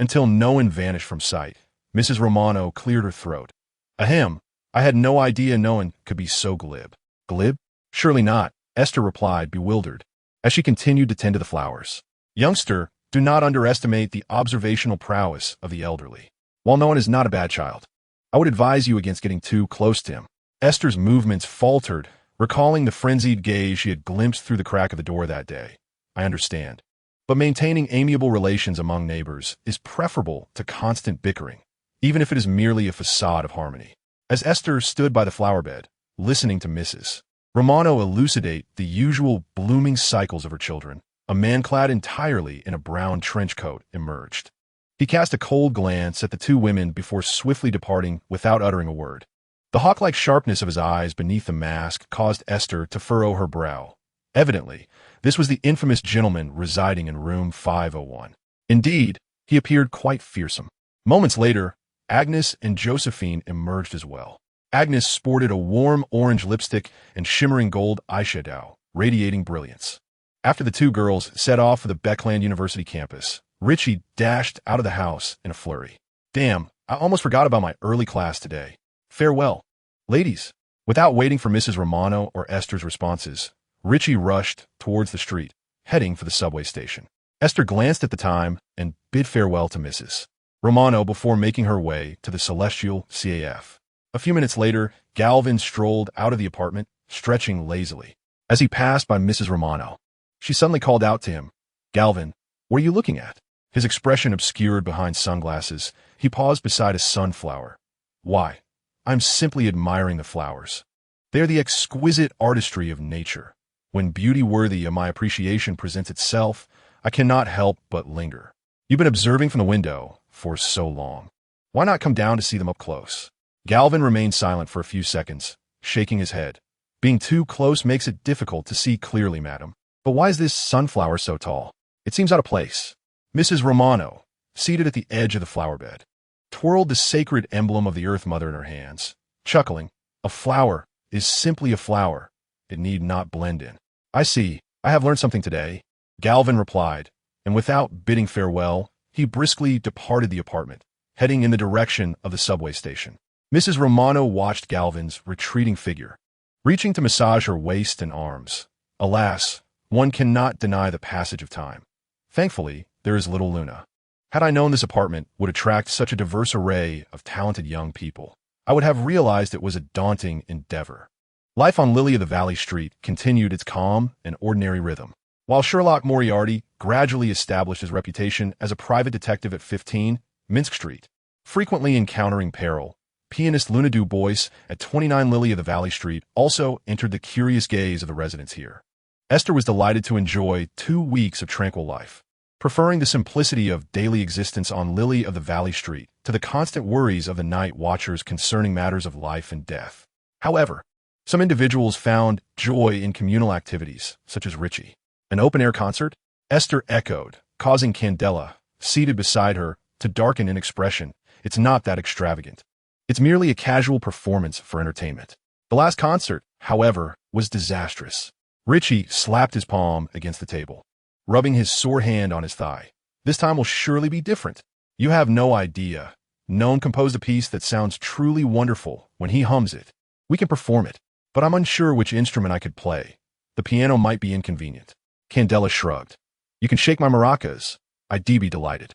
[SPEAKER 1] Until Noan vanished from sight, Mrs. Romano cleared her throat. Ahem, I had no idea Noan could be so glib. Glib? Surely not, Esther replied, bewildered, as she continued to tend to the flowers. Youngster, do not underestimate the observational prowess of the elderly. While Noan is not a bad child, I would advise you against getting too close to him. Esther's movements faltered, recalling the frenzied gaze she had glimpsed through the crack of the door that day. I understand. But maintaining amiable relations among neighbors is preferable to constant bickering, even if it is merely a facade of harmony. As Esther stood by the flower bed, listening to Mrs. Romano elucidate the usual blooming cycles of her children, a man clad entirely in a brown trench coat emerged. He cast a cold glance at the two women before swiftly departing without uttering a word. The hawk-like sharpness of his eyes beneath the mask caused Esther to furrow her brow. Evidently, this was the infamous gentleman residing in room 501. Indeed, he appeared quite fearsome. Moments later, Agnes and Josephine emerged as well. Agnes sported a warm orange lipstick and shimmering gold eyeshadow, radiating brilliance. After the two girls set off for the Beckland University campus, Richie dashed out of the house in a flurry. Damn, I almost forgot about my early class today. Farewell. Ladies. Without waiting for Mrs. Romano or Esther's responses, Richie rushed towards the street, heading for the subway station. Esther glanced at the time and bid farewell to Mrs. Romano before making her way to the Celestial CAF. A few minutes later, Galvin strolled out of the apartment, stretching lazily. As he passed by Mrs. Romano, she suddenly called out to him, Galvin, what are you looking at? His expression obscured behind sunglasses, he paused beside a sunflower. Why? I'm simply admiring the flowers. They are the exquisite artistry of nature. When beauty worthy of my appreciation presents itself, I cannot help but linger. You've been observing from the window for so long. Why not come down to see them up close? Galvin remained silent for a few seconds, shaking his head. Being too close makes it difficult to see clearly, madam. But why is this sunflower so tall? It seems out of place. Mrs. Romano, seated at the edge of the flower bed, twirled the sacred emblem of the Earth Mother in her hands, chuckling. A flower is simply a flower. It need not blend in. I see. I have learned something today, Galvin replied, and without bidding farewell, he briskly departed the apartment, heading in the direction of the subway station. Mrs. Romano watched Galvin's retreating figure, reaching to massage her waist and arms. Alas, one cannot deny the passage of time. Thankfully, there is little Luna. Had I known this apartment would attract such a diverse array of talented young people, I would have realized it was a daunting endeavor. Life on Lily of the Valley Street continued its calm and ordinary rhythm. While Sherlock Moriarty gradually established his reputation as a private detective at 15 Minsk Street, frequently encountering peril, pianist Luna Du Bois at 29 Lily of the Valley Street also entered the curious gaze of the residents here. Esther was delighted to enjoy 2 weeks of tranquil life, preferring the simplicity of daily existence on Lily of the Valley Street to the constant worries of the night watchers concerning matters of life and death. However, some individuals found joy in communal activities, such as Richie. An open-air concert? Esther echoed, causing Candela, seated beside her, to darken in expression. It's not that extravagant. It's merely a casual performance for entertainment. The last concert, however, was disastrous. Richie slapped his palm against the table, rubbing his sore hand on his thigh. This time will surely be different. You have no idea. Noan composed a piece that sounds truly wonderful when he hums it. We can perform it, but I'm unsure which instrument I could play. The piano might be inconvenient. Candela shrugged. You can shake my maracas. I'd be delighted.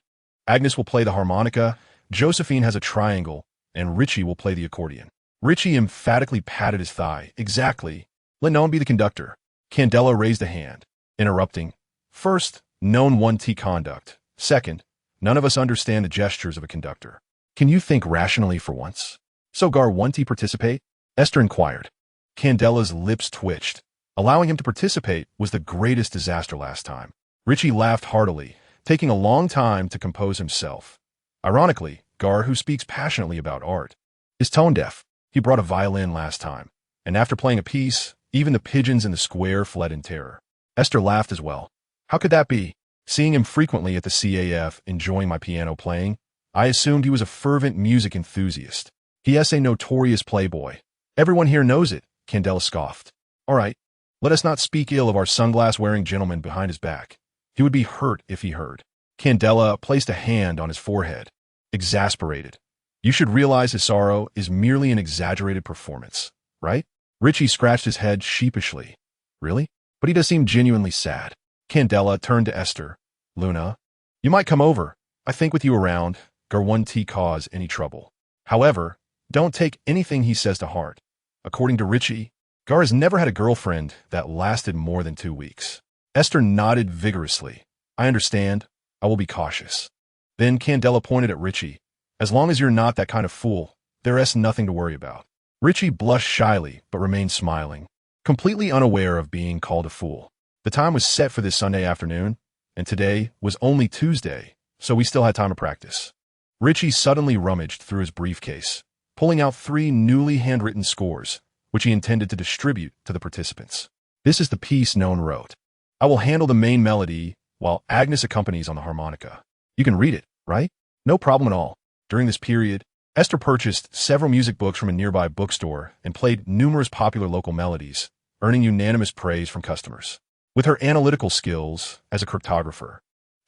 [SPEAKER 1] Agnes will play the harmonica, Josephine has a triangle, and Richie will play the accordion. Richie emphatically patted his thigh. Exactly. Let Noan be the conductor. Candela raised a hand, interrupting. First, Noan 1T conduct. Second, none of us understand the gestures of a conductor. Can you think rationally for once? So Gar 1T participate? Esther inquired. Candela's lips twitched. Allowing him to participate was the greatest disaster last time. Richie laughed heartily, taking a long time to compose himself. Ironically, Gar, who speaks passionately about art, is tone-deaf. He brought a violin last time, and after playing a piece, even the pigeons in the square fled in terror. Esther laughed as well. How could that be? Seeing him frequently at the CAF enjoying my piano playing, I assumed he was a fervent music enthusiast. He is a notorious playboy. Everyone here knows it, Candela scoffed. All right, let us not speak ill of our sunglass-wearing gentleman behind his back. He would be hurt if he heard. Candela placed a hand on his forehead, exasperated. You should realize his sorrow is merely an exaggerated performance, right? Richie scratched his head sheepishly. Really? But he does seem genuinely sad. Candela turned to Esther. Luna, you might come over. I think with you around, Gar won't cause any trouble. However, don't take anything he says to heart. According to Richie, Gar has never had a girlfriend that lasted more than 2 weeks. Esther nodded vigorously. I understand. I will be cautious. Then Candela pointed at Richie. As long as you're not that kind of fool, there is nothing to worry about. Richie blushed shyly, but remained smiling, completely unaware of being called a fool. The time was set for this Sunday afternoon, and today was only Tuesday, so we still had time to practice. Richie suddenly rummaged through his briefcase, pulling out 3 newly handwritten scores, which he intended to distribute to the participants. This is the piece Noan wrote. I will handle the main melody while Agnes accompanies on the harmonica. You can read it, right? No problem at all. During this period, Esther purchased several music books from a nearby bookstore and played numerous popular local melodies, earning unanimous praise from customers. With her analytical skills as a cryptographer,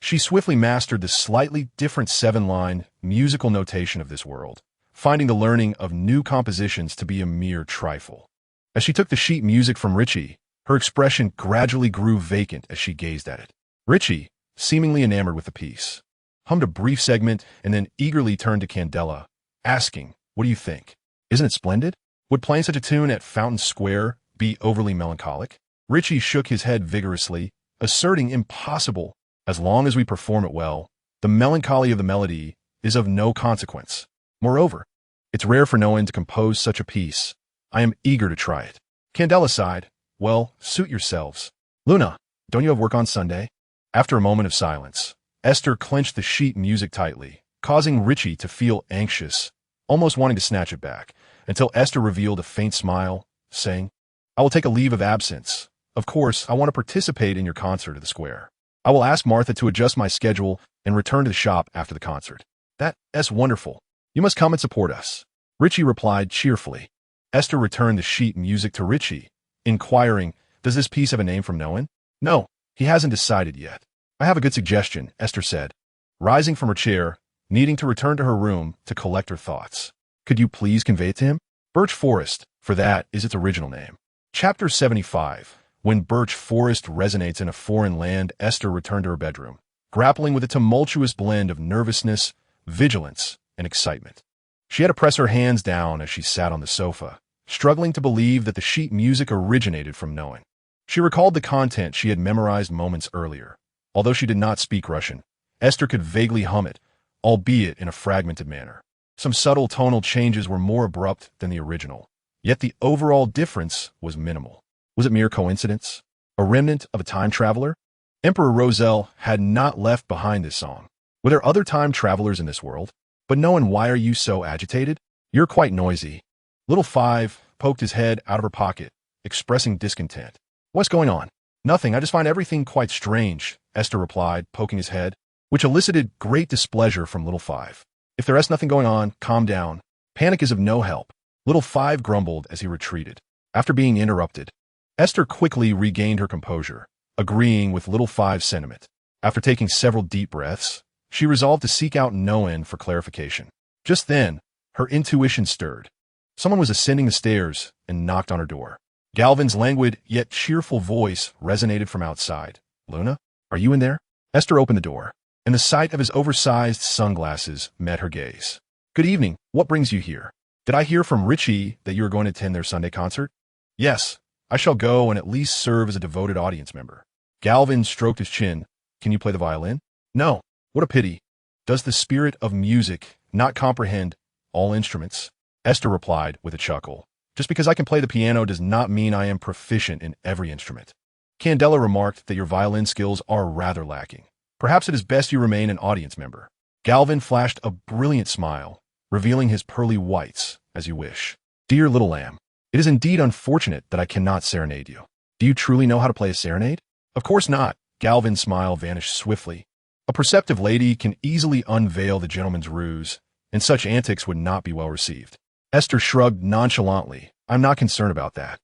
[SPEAKER 1] she swiftly mastered the slightly different 7-line musical notation of this world, finding the learning of new compositions to be a mere trifle. As she took the sheet music from Richie, her expression gradually grew vacant as she gazed at it. Richie, seemingly enamored with the piece, hummed a brief segment and then eagerly turned to Candela, asking, what do you think? Isn't it splendid? Would playing such a tune at Fountain Square be overly melancholic? Richie shook his head vigorously, asserting impossible. As long as we perform it well, the melancholy of the melody is of no consequence. Moreover, it's rare for no one to compose such a piece. I am eager to try it. Candela sighed. Well, suit yourselves. Luna, don't you have work on Sunday? After a moment of silence, Esther clenched the sheet music tightly, causing Richie to feel anxious, almost wanting to snatch it back, until Esther revealed a faint smile, saying, I will take a leave of absence. Of course, I want to participate in your concert at the square. I will ask Martha to adjust my schedule and return to the shop after the concert. That's wonderful. You must come and support us. Richie replied cheerfully. Esther returned the sheet music to Richie, inquiring, does this piece have a name from Noan? No, he hasn't decided yet. I have a good suggestion, Esther said, rising from her chair, needing to return to her room to collect her thoughts. Could you please convey it to him? Birch Forest, for that is its original name. Chapter 75. When Birch Forest resonates in a foreign land, Esther returned to her bedroom, grappling with a tumultuous blend of nervousness, vigilance, and excitement. She had to press her hands down as she sat on the sofa, struggling to believe that the sheet music originated from Noan. She recalled the content she had memorized moments earlier. Although she did not speak Russian, Esther could vaguely hum it, albeit in a fragmented manner. Some subtle tonal changes were more abrupt than the original, yet the overall difference was minimal. Was it mere coincidence? A remnant of a time traveler? Emperor Roselle had not left behind this song. Were there other time travelers in this world? But Noan, why are you so agitated? You're quite noisy. Little Five poked his head out of her pocket, expressing discontent. What's going on? Nothing, I just find everything quite strange, Esther replied, poking his head, which elicited great displeasure from Little Five. If there is nothing going on, calm down. Panic is of no help. Little Five grumbled as he retreated. After being interrupted, Esther quickly regained her composure, agreeing with Little Five's sentiment. After taking several deep breaths, she resolved to seek out Noan for clarification. Just then, her intuition stirred. Someone was ascending the stairs and knocked on her door. Galvin's languid yet cheerful voice resonated from outside. Luna, are you in there? Esther opened the door, and the sight of his oversized sunglasses met her gaze. Good evening. What brings you here? Did I hear from Richie that you are going to attend their Sunday concert? Yes, I shall go and at least serve as a devoted audience member. Galvin stroked his chin. Can you play the violin? No. What a pity. Does the spirit of music not comprehend all instruments? Esther replied with a chuckle. Just because I can play the piano does not mean I am proficient in every instrument. Candela remarked that your violin skills are rather lacking. Perhaps it is best you remain an audience member. Galvin flashed a brilliant smile, revealing his pearly whites, as you wish. Dear little lamb, it is indeed unfortunate that I cannot serenade you. Do you truly know how to play a serenade? Of course not. Galvin's smile vanished swiftly. A perceptive lady can easily unveil the gentleman's ruse, and such antics would not be well received. Esther shrugged nonchalantly. I'm not concerned about that.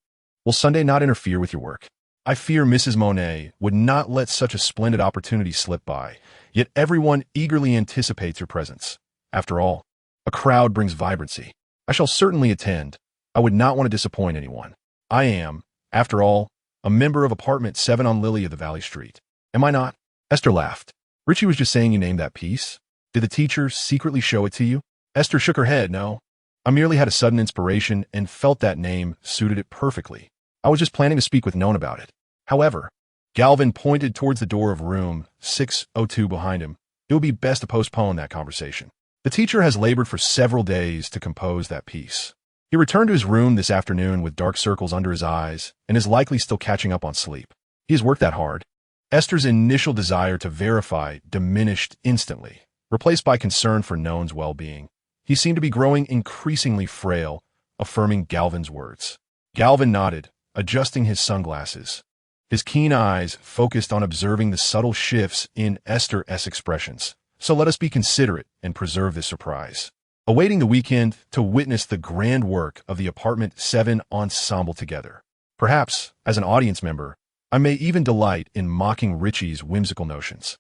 [SPEAKER 1] Will Sunday not interfere with your work? I fear Mrs. Monet would not let such a splendid opportunity slip by, yet everyone eagerly anticipates your presence. After all, a crowd brings vibrancy. I shall certainly attend. I would not want to disappoint anyone. I am, after all, a member of apartment 7 on Lily of the Valley Street. Am I not? Esther laughed. Richie was just saying you named that piece. Did the teacher secretly show it to you? Esther shook her head. No. I merely had a sudden inspiration and felt that name suited it perfectly. I was just planning to speak with Noan about it. However, Galvin pointed towards the door of room 602 behind him. It would be best to postpone that conversation. The teacher has labored for several days to compose that piece. He returned to his room this afternoon with dark circles under his eyes and is likely still catching up on sleep. He has worked that hard. Esther's initial desire to verify diminished instantly, replaced by concern for Noan's well-being. He seemed to be growing increasingly frail, affirming Galvin's words. Galvin nodded, adjusting his sunglasses. His keen eyes focused on observing the subtle shifts in Esther's expressions. So let us be considerate and preserve this surprise. Awaiting the weekend to witness the grand work of the Apartment 7 ensemble together. Perhaps, as an audience member, I may even delight in mocking Richie's whimsical notions.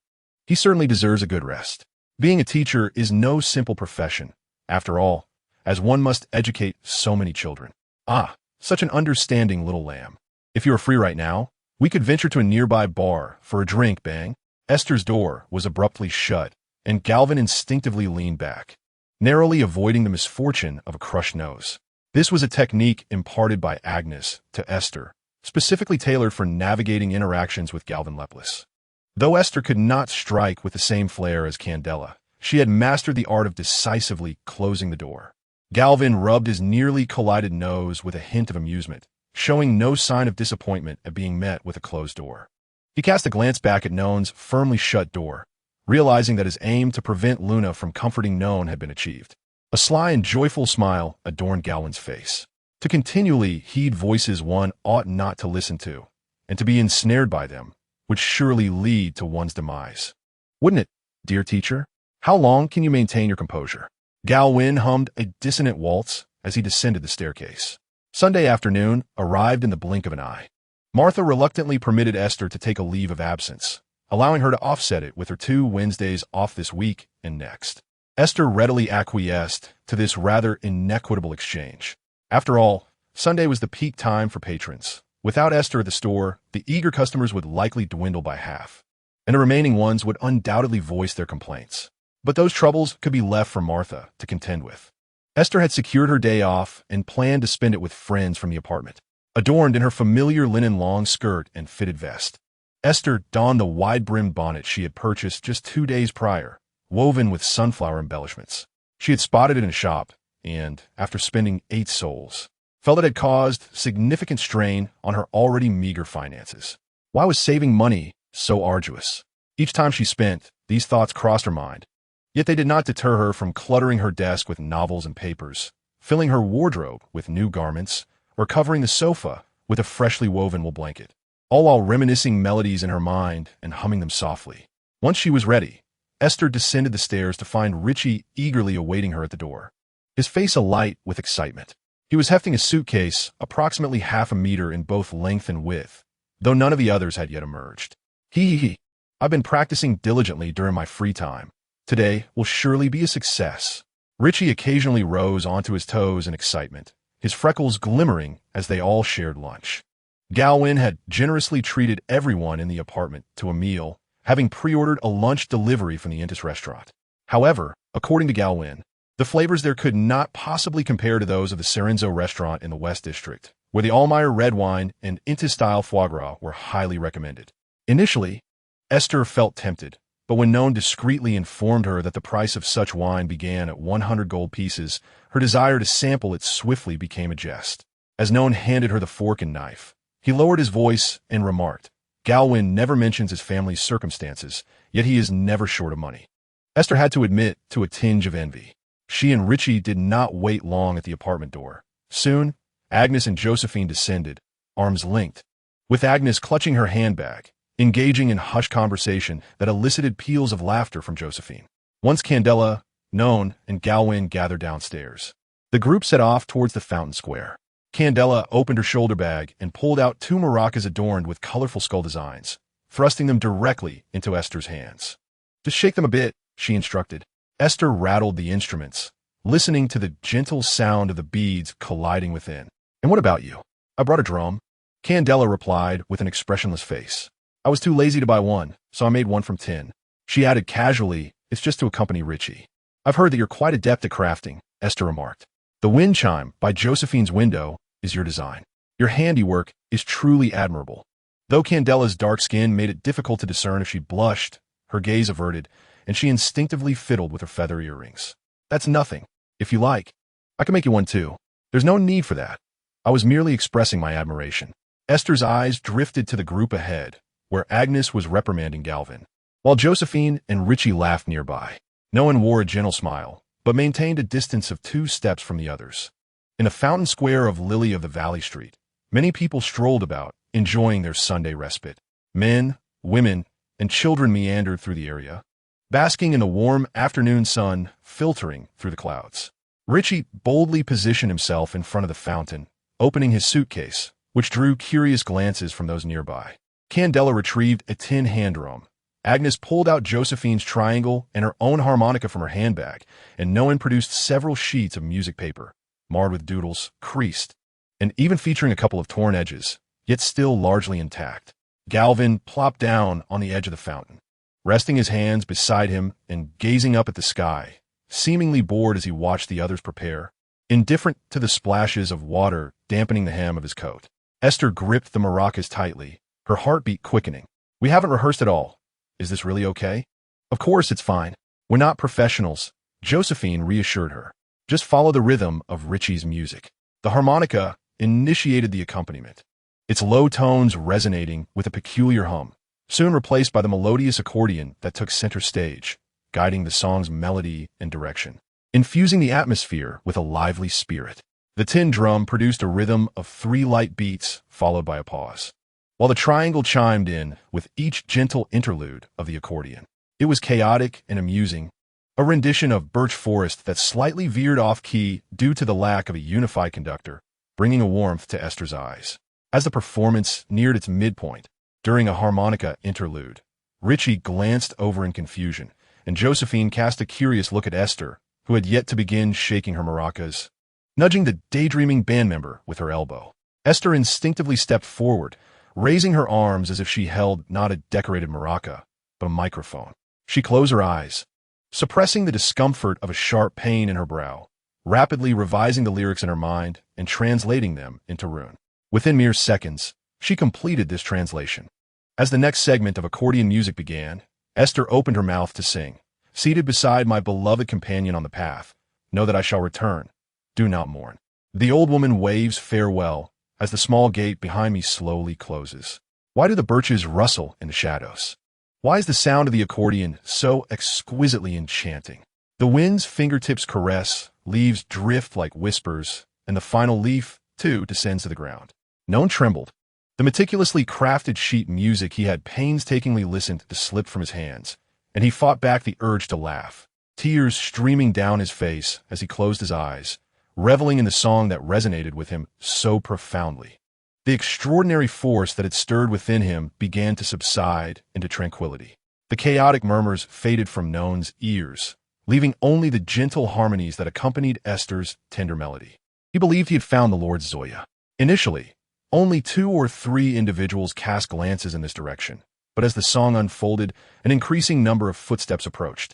[SPEAKER 1] He certainly deserves a good rest. Being a teacher is no simple profession, after all, as one must educate so many children. Ah, such an understanding little lamb. If you are free right now, we could venture to a nearby bar for a drink, bang. Esther's door was abruptly shut, and Galvin instinctively leaned back, narrowly avoiding the misfortune of a crushed nose. This was a technique imparted by Agnes to Esther, specifically tailored for navigating interactions with Galvin Lepless. Though Esther could not strike with the same flair as Candela, she had mastered the art of decisively closing the door. Galvin rubbed his nearly collided nose with a hint of amusement, showing no sign of disappointment at being met with a closed door. He cast a glance back at Noan's firmly shut door, realizing that his aim to prevent Luna from comforting Noan had been achieved. A sly and joyful smile adorned Galvin's face. To continually heed voices one ought not to listen to, and to be ensnared by them, would surely lead to one's demise. Wouldn't it, dear teacher? How long can you maintain your composure? Galvin hummed a dissonant waltz as he descended the staircase. Sunday afternoon arrived in the blink of an eye. Martha reluctantly permitted Esther to take a leave of absence, allowing her to offset it with her 2 Wednesdays off this week and next. Esther readily acquiesced to this rather inequitable exchange. After all, Sunday was the peak time for patrons. Without Esther at the store, the eager customers would likely dwindle by half, and the remaining ones would undoubtedly voice their complaints. But those troubles could be left for Martha to contend with. Esther had secured her day off and planned to spend it with friends from the apartment. Adorned in her familiar linen long skirt and fitted vest, Esther donned the wide-brimmed bonnet she had purchased just 2 days prior, woven with sunflower embellishments. She had spotted it in a shop, and, after spending 8 sols, felt it had caused significant strain on her already meager finances. Why was saving money so arduous? Each time she spent, these thoughts crossed her mind, yet they did not deter her from cluttering her desk with novels and papers, filling her wardrobe with new garments, or covering the sofa with a freshly woven wool blanket, all while reminiscing melodies in her mind and humming them softly. Once she was ready, Esther descended the stairs to find Richie eagerly awaiting her at the door, his face alight with excitement. He was hefting a suitcase approximately half a meter in both length and width, though none of the others had yet emerged. I've been practicing diligently during my free time. Today will surely be a success. Richie occasionally rose onto his toes in excitement, his freckles glimmering as they all shared lunch. Galvin had generously treated everyone in the apartment to a meal, having pre-ordered a lunch delivery from the Intis restaurant. However, according to Galvin, the flavors there could not possibly compare to those of the Serenzo restaurant in the West District, where the Allmeyer red wine and Intis-style foie gras were highly recommended. Initially, Esther felt tempted, but when Noan discreetly informed her that the price of such wine began at 100 gold pieces, her desire to sample it swiftly became a jest. As Noan handed her the fork and knife, he lowered his voice and remarked, Galvin never mentions his family's circumstances, yet he is never short of money. Esther had to admit to a tinge of envy. She and Richie did not wait long at the apartment door. Soon, Agnes and Josephine descended, arms linked, with Agnes clutching her handbag, engaging in hushed conversation that elicited peals of laughter from Josephine. Once Candela, Noan, and Galvin gathered downstairs, The group set off towards the fountain square. Candela opened her shoulder bag and pulled out 2 maracas adorned with colorful skull designs, thrusting them directly into Aiste's hands. "Just shake them a bit," she instructed. Aiste rattled the instruments, listening to the gentle sound of the beads colliding within. "And what about you?" "I brought a drum," Candela replied with an expressionless face. "I was too lazy to buy one, so I made one from tin." She added casually, "It's just to accompany Richie." "I've heard that you're quite adept at crafting," Aiste remarked. "The wind chime by Josephine's window is your design. Your handiwork is truly admirable." Though Candela's dark skin made it difficult to discern if she blushed, her gaze averted, and she instinctively fiddled with her feather earrings. "That's nothing. If you like, I can make you one too. There's no need for that. I was merely expressing my admiration." Aiste's eyes drifted to the group ahead, where Agnes was reprimanding Galvin, while Josephine and Richie laughed nearby. No one wore a gentle smile, but maintained a distance of 2 steps from the others. In a fountain square of Lily of the Valley Street, many people strolled about, enjoying their Sunday respite. Men, women, and children meandered through the area, basking in the warm afternoon sun filtering through the clouds. Richie boldly positioned himself in front of the fountain, opening his suitcase, which drew curious glances from those nearby. Candela retrieved a tin hand drum. Agnes pulled out Josephine's triangle and her own harmonica from her handbag, and Noan produced several sheets of music paper, marred with doodles, creased, and even featuring a couple of torn edges, yet still largely intact. Galvin plopped down on the edge of the fountain, resting his hands beside him and gazing up at the sky, seemingly bored as he watched the others prepare, indifferent to the splashes of water dampening the hem of his coat. Aiste gripped the maracas tightly, her heartbeat quickening. "We haven't rehearsed at all. Is this really okay?" "Of course it's fine. We're not professionals," Josephine reassured her. "Just follow the rhythm of Richie's music." The harmonica initiated the accompaniment, its low tones resonating with a peculiar hum, soon replaced by the melodious accordion that took center stage, guiding the song's melody and direction, infusing the atmosphere with a lively spirit. The tin drum produced a rhythm of 3 light beats followed by a pause, while the triangle chimed in with each gentle interlude of the accordion. It was chaotic and amusing, a rendition of Birch Forest that slightly veered off-key due to the lack of a unified conductor, bringing a warmth to Aiste's eyes. As the performance neared its midpoint, during a harmonica interlude, Richie glanced over in confusion, and Josephine cast a curious look at Aiste, who had yet to begin shaking her maracas, nudging the daydreaming band member with her elbow. Aiste instinctively stepped forward, raising her arms as if she held not a decorated maraca, but a microphone. She closed her eyes, suppressing the discomfort of a sharp pain in her brow, rapidly revising the lyrics in her mind and translating them into rune. Within mere seconds, she completed this translation. As the next segment of accordion music began, Aiste opened her mouth to sing. "Seated beside my beloved companion on the path, know that I shall return. Do not mourn." The old woman waves farewell as the small gate behind me slowly closes. Why do the birches rustle in the shadows? Why is the sound of the accordion so exquisitely enchanting? The wind's fingertips caress, leaves drift like whispers, and the final leaf, too, descends to the ground. Noan trembled. The meticulously crafted sheet music he had painstakingly listened to slipped from his hands, and he fought back the urge to laugh, tears streaming down his face as he closed his eyes, reveling in the song that resonated with him so profoundly. The extraordinary force that had stirred within him began to subside into tranquility. The chaotic murmurs faded from Noan's ears, leaving only the gentle harmonies that accompanied Aiste's tender melody. He believed he had found the Lord Zoya. Initially, only 2 or 3 individuals cast glances in this direction, but as the song unfolded, an increasing number of footsteps approached.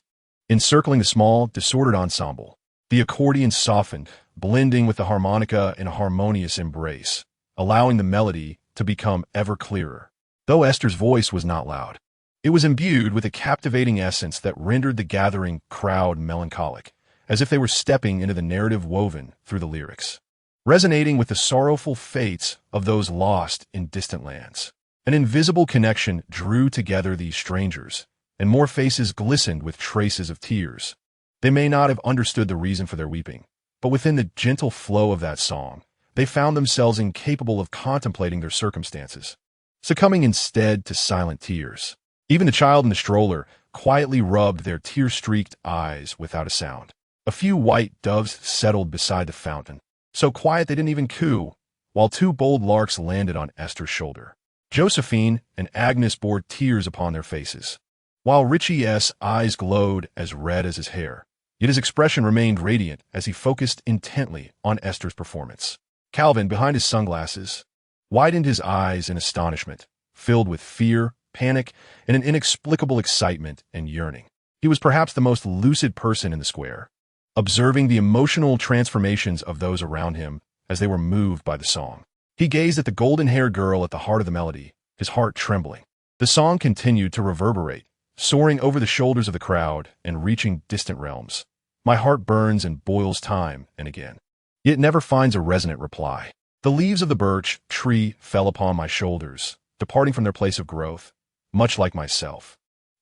[SPEAKER 1] Encircling the small, disordered ensemble, the accordion softened, blending with the harmonica in a harmonious embrace, allowing the melody to become ever clearer. Though Aiste's voice was not loud, it was imbued with a captivating essence that rendered the gathering crowd melancholic, as if they were stepping into the narrative woven through the lyrics, resonating with the sorrowful fates of those lost in distant lands. An invisible connection drew together these strangers, and more faces glistened with traces of tears. They may not have understood the reason for their weeping, but within the gentle flow of that song, they found themselves incapable of contemplating their circumstances, succumbing instead to silent tears. Even the child in the stroller quietly rubbed their tear-streaked eyes without a sound. A few white doves settled beside the fountain, so quiet they didn't even coo, while two bold larks landed on Esther's shoulder. Josephine and Agnes bore tears upon their faces, while Richie's eyes glowed as red as his hair, yet his expression remained radiant as he focused intently on Esther's performance. Calvin, behind his sunglasses, widened his eyes in astonishment, filled with fear, panic, and an inexplicable excitement and yearning. He was perhaps the most lucid person in the square, observing the emotional transformations of those around him as they were moved by the song. He gazed at the golden-haired girl at the heart of the melody, his heart trembling. The song continued to reverberate, soaring over the shoulders of the crowd and reaching distant realms. My heart burns and boils time and again, yet never finds a resonant reply. The leaves of the birch tree fell upon my shoulders, departing from their place of growth, much like myself.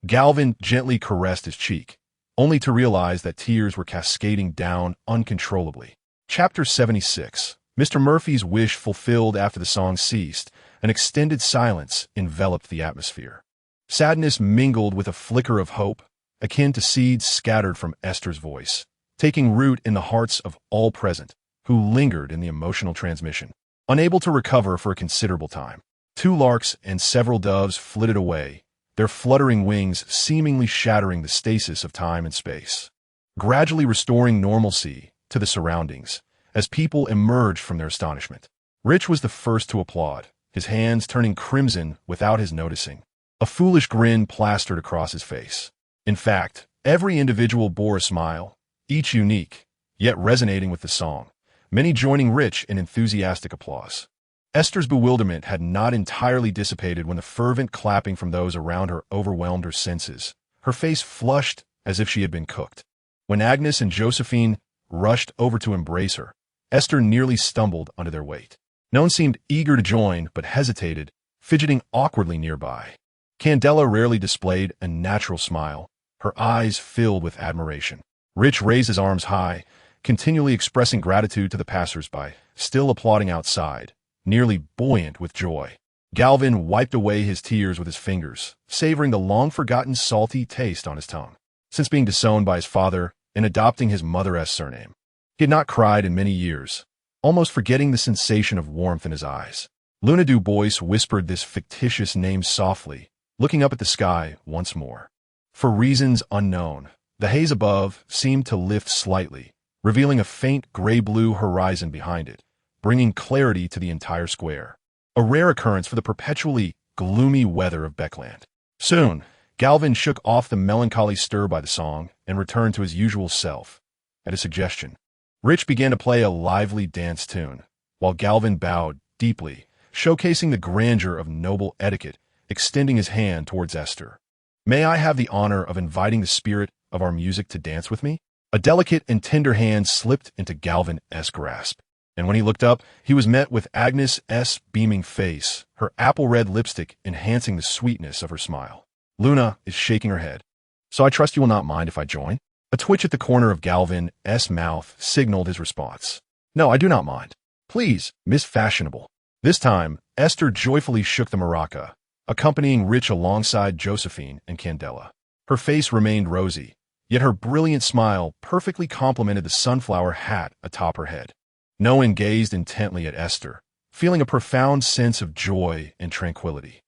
[SPEAKER 1] Galvin gently caressed his cheek, only to realize that tears were cascading down uncontrollably. Chapter 76. Mr. Murphy's wish fulfilled. After the song ceased, an extended silence enveloped the atmosphere. Sadness mingled with a flicker of hope, akin to seeds scattered from Esther's voice, taking root in the hearts of all present, who lingered in the emotional transmission. Unable to recover for a considerable time, 2 larks and several doves flitted away, their fluttering wings seemingly shattering the stasis of time and space, gradually restoring normalcy to the surroundings as people emerged from their astonishment. Rich was the first to applaud, his hands turning crimson without his noticing. A foolish grin plastered across his face. In fact, every individual bore a smile, each unique, yet resonating with the song, many joining Rich in enthusiastic applause. Esther's bewilderment had not entirely dissipated when the fervent clapping from those around her overwhelmed her senses. Her face flushed as if she had been cooked. When Agnes and Josephine rushed over to embrace her, Esther nearly stumbled under their weight. No one seemed eager to join, but hesitated, fidgeting awkwardly nearby. Candela rarely displayed a natural smile, her eyes filled with admiration. Rich raised his arms high, continually expressing gratitude to the passers-by, still applauding outside, nearly buoyant with joy. Galvin wiped away his tears with his fingers, savoring the long-forgotten salty taste on his tongue. Since being disowned by his father and adopting his mother's surname, he had not cried in many years, almost forgetting the sensation of warmth in his eyes. Luna Du Bois whispered this fictitious name softly, looking up at the sky once more. For reasons unknown, the haze above seemed to lift slightly, revealing a faint gray-blue horizon behind it, bringing clarity to the entire square. A rare occurrence for the perpetually gloomy weather of Beckland. Soon, Galvin shook off the melancholy stir by the song and returned to his usual self. At a suggestion, Rich began to play a lively dance tune, while Galvin bowed deeply, showcasing the grandeur of noble etiquette, extending his hand towards Esther. "May I have the honor of inviting the spirit of our music to dance with me?" A delicate and tender hand slipped into Galvin's grasp, and when he looked up, he was met with Agnes's beaming face, her apple-red lipstick enhancing the sweetness of her smile. Luna is shaking her head. "So I trust you will not mind if I join?" A twitch at the corner of Galvin's mouth signaled his response. "No, I do not mind. Please, Miss Fashionable." This time, Esther joyfully shook the maraca, accompanying Rich alongside Josephine and Candela. Her face remained rosy, yet her brilliant smile perfectly complemented the sunflower hat atop her head. Noan gazed intently at Esther, feeling a profound sense of joy and tranquility.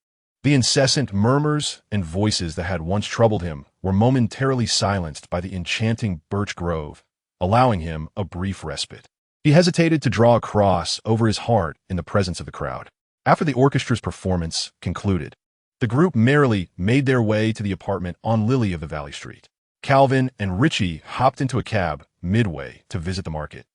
[SPEAKER 1] The incessant murmurs and voices that had once troubled him were momentarily silenced by the enchanting birch grove, allowing him a brief respite. He hesitated to draw a cross over his heart in the presence of the crowd. After the orchestra's performance concluded, the group merrily made their way to the apartment on Lily of the Valley Street. Calvin and Richie hopped into a cab midway to visit the market,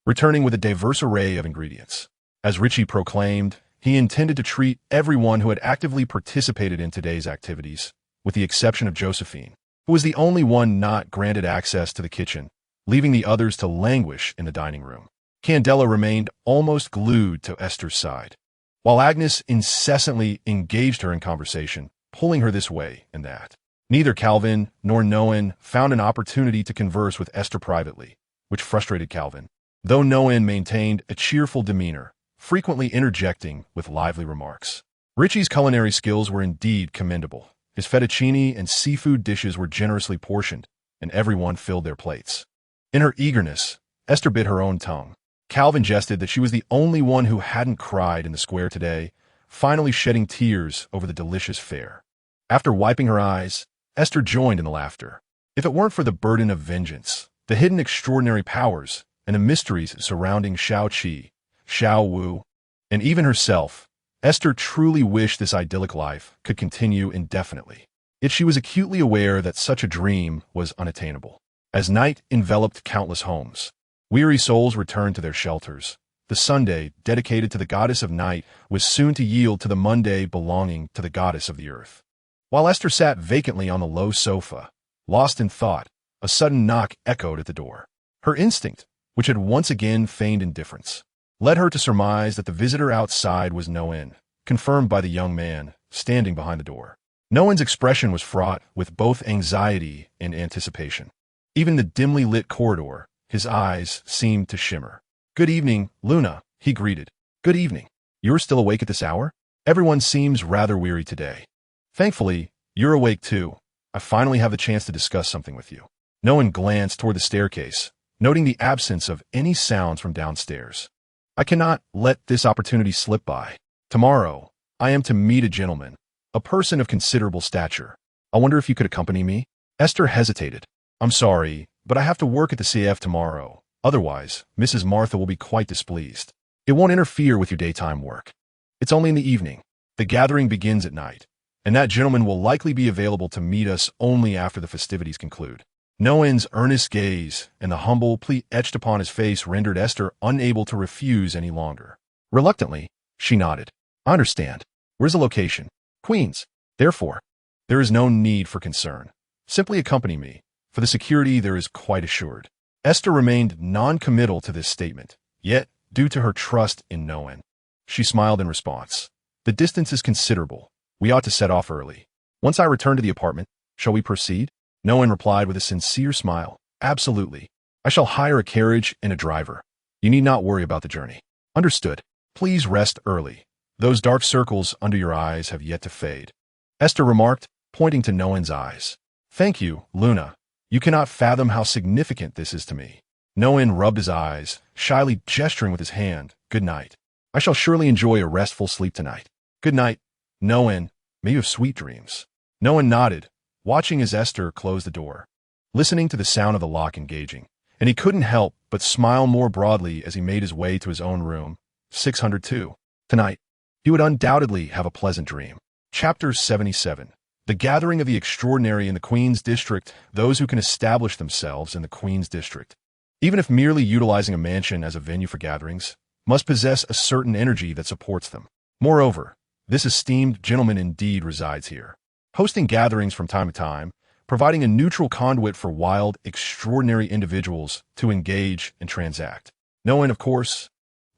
[SPEAKER 1] returning with a diverse array of ingredients. As Richie proclaimed, he intended to treat everyone who had actively participated in today's activities, with the exception of Josephine, who was the only one not granted access to the kitchen, leaving the others to languish in the dining room. Candela remained almost glued to Esther's side, while Agnes incessantly engaged her in conversation, pulling her this way and that. Neither Calvin nor Noan found an opportunity to converse with Esther privately, which frustrated Calvin, though Noan maintained a cheerful demeanor, frequently interjecting with lively remarks. Richie's culinary skills were indeed commendable. His fettuccine and seafood dishes were generously portioned, and everyone filled their plates. In her eagerness, Esther bit her own tongue. Calvin jested that she was the only one who hadn't cried in the square today, finally shedding tears over the delicious fare. After wiping her eyes, Esther joined in the laughter. If it weren't for the burden of vengeance, the hidden extraordinary powers, and the mysteries surrounding Shao Qi, Shao Wu, and even herself, Esther truly wished this idyllic life could continue indefinitely. Yet she was acutely aware that such a dream was unattainable. As night enveloped countless homes, weary souls returned to their shelters. The Sunday, dedicated to the goddess of night, was soon to yield to the Monday belonging to the goddess of the earth. While Esther sat vacantly on the low sofa, lost in thought, a sudden knock echoed at the door. Her instinct, which had once again feigned indifference, led her to surmise that the visitor outside was Noen, confirmed by the young man standing behind the door. Noen's expression was fraught with both anxiety and anticipation. Even in the dimly lit corridor, his eyes seemed to shimmer. "Good evening, Luna," he greeted. "Good evening. You're still awake at this hour? Everyone seems rather weary today. Thankfully, you're awake too. I finally have the chance to discuss something with you." Noen glanced toward the staircase, noting the absence of any sounds from downstairs. "I cannot let this opportunity slip by. Tomorrow, I am to meet a gentleman, a person of considerable stature. I wonder if you could accompany me?" Esther hesitated. "I'm sorry, but I have to work at the CF tomorrow. Otherwise, Mrs. Martha will be quite displeased. It won't interfere with your daytime work. It's only in the evening. The gathering begins at night, and that gentleman will likely be available to meet us only after the festivities conclude." Noen's earnest gaze and the humble plea etched upon his face rendered Esther unable to refuse any longer. Reluctantly, she nodded. "I understand. Where's the location?" "Queens. Therefore, there is no need for concern. Simply accompany me. For the security there is quite assured." Esther remained non-committal to this statement, yet, due to her trust in Noen, she smiled in response. "The distance is considerable. We ought to set off early. Once I return to the apartment, shall we proceed?" Noen replied with a sincere smile. "Absolutely. I shall hire a carriage and a driver. You need not worry about the journey." "Understood. Please rest early. Those dark circles under your eyes have yet to fade," Esther remarked, pointing to Noen's eyes. "Thank you, Luna. You cannot fathom how significant this is to me." Noen rubbed his eyes, shyly gesturing with his hand. "Good night. I shall surely enjoy a restful sleep tonight." "Good night, Noen. May you have sweet dreams." Noen nodded, watching as Esther closed the door, listening to the sound of the lock engaging, and he couldn't help but smile more broadly as he made his way to his own room. 602. Tonight, he would undoubtedly have a pleasant dream. Chapter 77. The gathering of the extraordinary in the Queen's District, those who can establish themselves in the Queen's District, even if merely utilizing a mansion as a venue for gatherings, must possess a certain energy that supports them. Moreover, this esteemed gentleman indeed resides here, hosting gatherings from time to time, providing a neutral conduit for wild, extraordinary individuals to engage and transact. Noen, of course,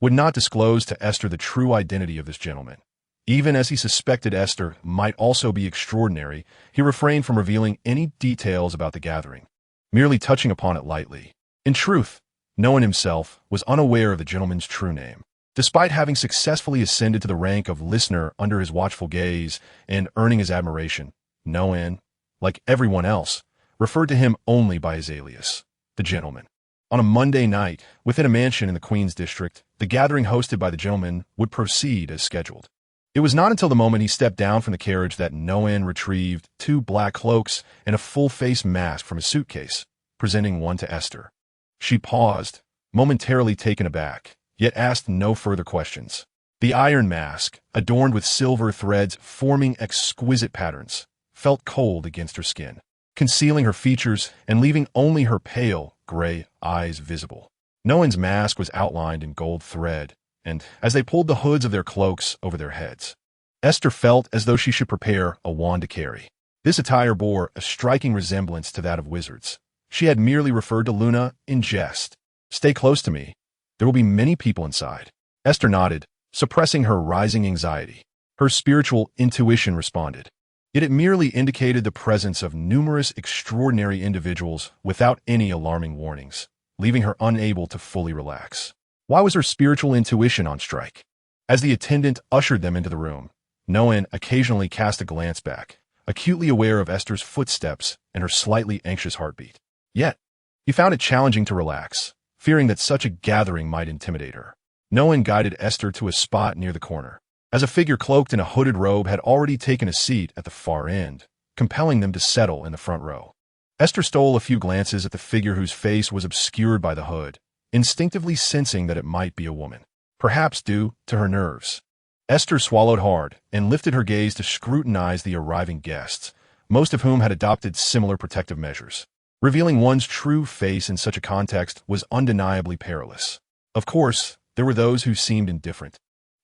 [SPEAKER 1] would not disclose to Esther the true identity of this gentleman. Even as he suspected Esther might also be extraordinary, he refrained from revealing any details about the gathering, merely touching upon it lightly. In truth, Noen himself was unaware of the gentleman's true name. Despite having successfully ascended to the rank of listener under his watchful gaze and earning his admiration, Noen, like everyone else, referred to him only by his alias, the gentleman. On a Monday night, within a mansion in the Queen's District, the gathering hosted by the gentleman would proceed as scheduled. It was not until the moment he stepped down from the carriage that Noen retrieved 2 black cloaks and a full-face mask from his suitcase, presenting one to Esther. She paused, momentarily taken aback, yet asked no further questions. The iron mask, adorned with silver threads forming exquisite patterns, felt cold against her skin, concealing her features and leaving only her pale, gray eyes visible. Noen's mask was outlined in gold thread, and as they pulled the hoods of their cloaks over their heads, Esther felt as though she should prepare a wand to carry. This attire bore a striking resemblance to that of wizards. She had merely referred to Luna in jest. "Stay close to me. There will be many people inside." Esther nodded, suppressing her rising anxiety. Her spiritual intuition responded. Yet it merely indicated the presence of numerous extraordinary individuals without any alarming warnings, leaving her unable to fully relax. Why was her spiritual intuition on strike? As the attendant ushered them into the room, Noen occasionally cast a glance back, acutely aware of Esther's footsteps and her slightly anxious heartbeat. Yet, He found it challenging to relax, fearing that such a gathering might intimidate her. Noan guided Aiste to a spot near the corner, as a figure cloaked in a hooded robe had already taken a seat at the far end, compelling them to settle in the front row. Aiste stole a few glances at the figure whose face was obscured by the hood, instinctively sensing that it might be a woman, perhaps due to her nerves. Aiste swallowed hard and lifted her gaze to scrutinize the arriving guests, most of whom had adopted similar protective measures. Revealing one's true face in such a context was undeniably perilous. Of course, there were those who seemed indifferent,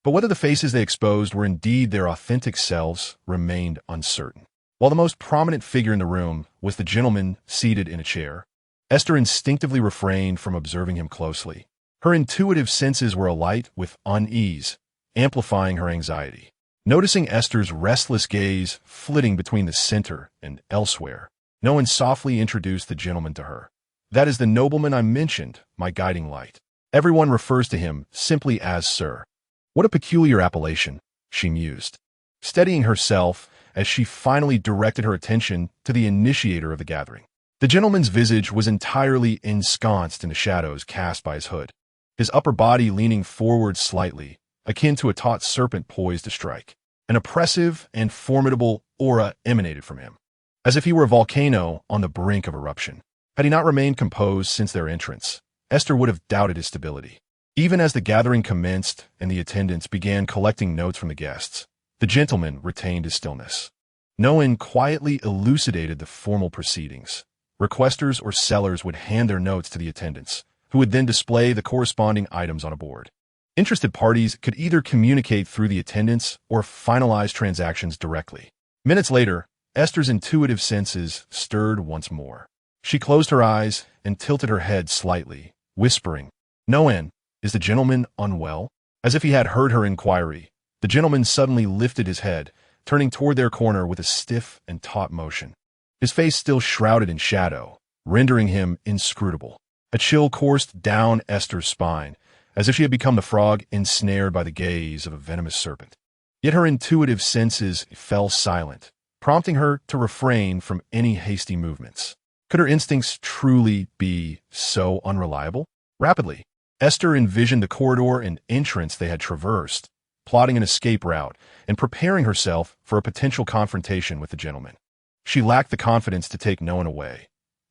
[SPEAKER 1] but whether the faces they exposed were indeed their authentic selves remained uncertain. While the most prominent figure in the room was the gentleman seated in a chair, Aiste instinctively refrained from observing him closely. Her intuitive senses were alight with unease, amplifying her anxiety. Noticing Aiste's restless gaze flitting between the center and elsewhere, Noan softly introduced the gentleman to her. "That is the nobleman I mentioned, my guiding light. Everyone refers to him simply as Sir." What a peculiar appellation, she mused, steadying herself as she finally directed her attention to the initiator of the gathering. The gentleman's visage was entirely ensconced in the shadows cast by his hood, his upper body leaning forward slightly, akin to a taut serpent poised to strike. An oppressive and formidable aura emanated from him, as if he were a volcano on the brink of eruption. Had he not remained composed since their entrance, Aiste would have doubted his stability. Even as the gathering commenced and the attendants began collecting notes from the guests, the gentleman retained his stillness. Noan quietly elucidated the formal proceedings. Requesters or sellers would hand their notes to the attendants, who would then display the corresponding items on a board. Interested parties could either communicate through the attendants or finalize transactions directly. Minutes later, Aiste's intuitive senses stirred once more. She closed her eyes and tilted her head slightly, whispering, "Noan, is the gentleman unwell?" As if he had heard her inquiry, the gentleman suddenly lifted his head, turning toward their corner with a stiff and taut motion. His face still shrouded in shadow, rendering him inscrutable. A chill coursed down Aiste's spine, as if she had become the frog ensnared by the gaze of a venomous serpent. Yet her intuitive senses fell silent, prompting her to refrain from any hasty movements. Could her instincts truly be so unreliable? Rapidly, Aiste envisioned the corridor and entrance they had traversed, plotting an escape route and preparing herself for a potential confrontation with the gentleman. She lacked the confidence to take Noan away.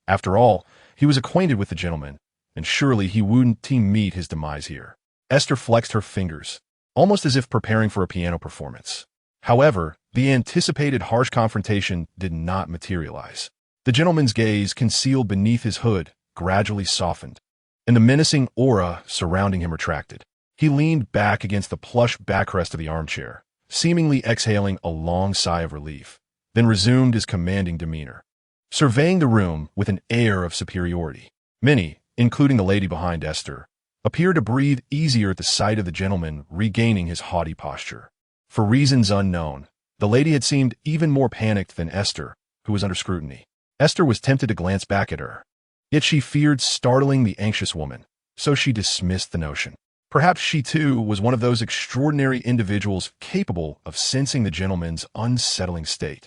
[SPEAKER 1] After all, he was acquainted with the gentleman, and surely he wouldn't meet his demise here. Aiste flexed her fingers, almost as if preparing for a piano performance. However, the anticipated harsh confrontation did not materialize. The gentleman's gaze, concealed beneath his hood, gradually softened, and the menacing aura surrounding him retracted. He leaned back against the plush backrest of the armchair, seemingly exhaling a long sigh of relief, then resumed his commanding demeanor, surveying the room with an air of superiority. Many, including the lady behind Aiste, appeared to breathe easier at the sight of the gentleman regaining his haughty posture. For reasons unknown, the lady had seemed even more panicked than Aiste, who was under scrutiny. Aiste was tempted to glance back at her, yet she feared startling the anxious woman, so she dismissed the notion. Perhaps she too was one of those extraordinary individuals capable of sensing the gentleman's unsettling state.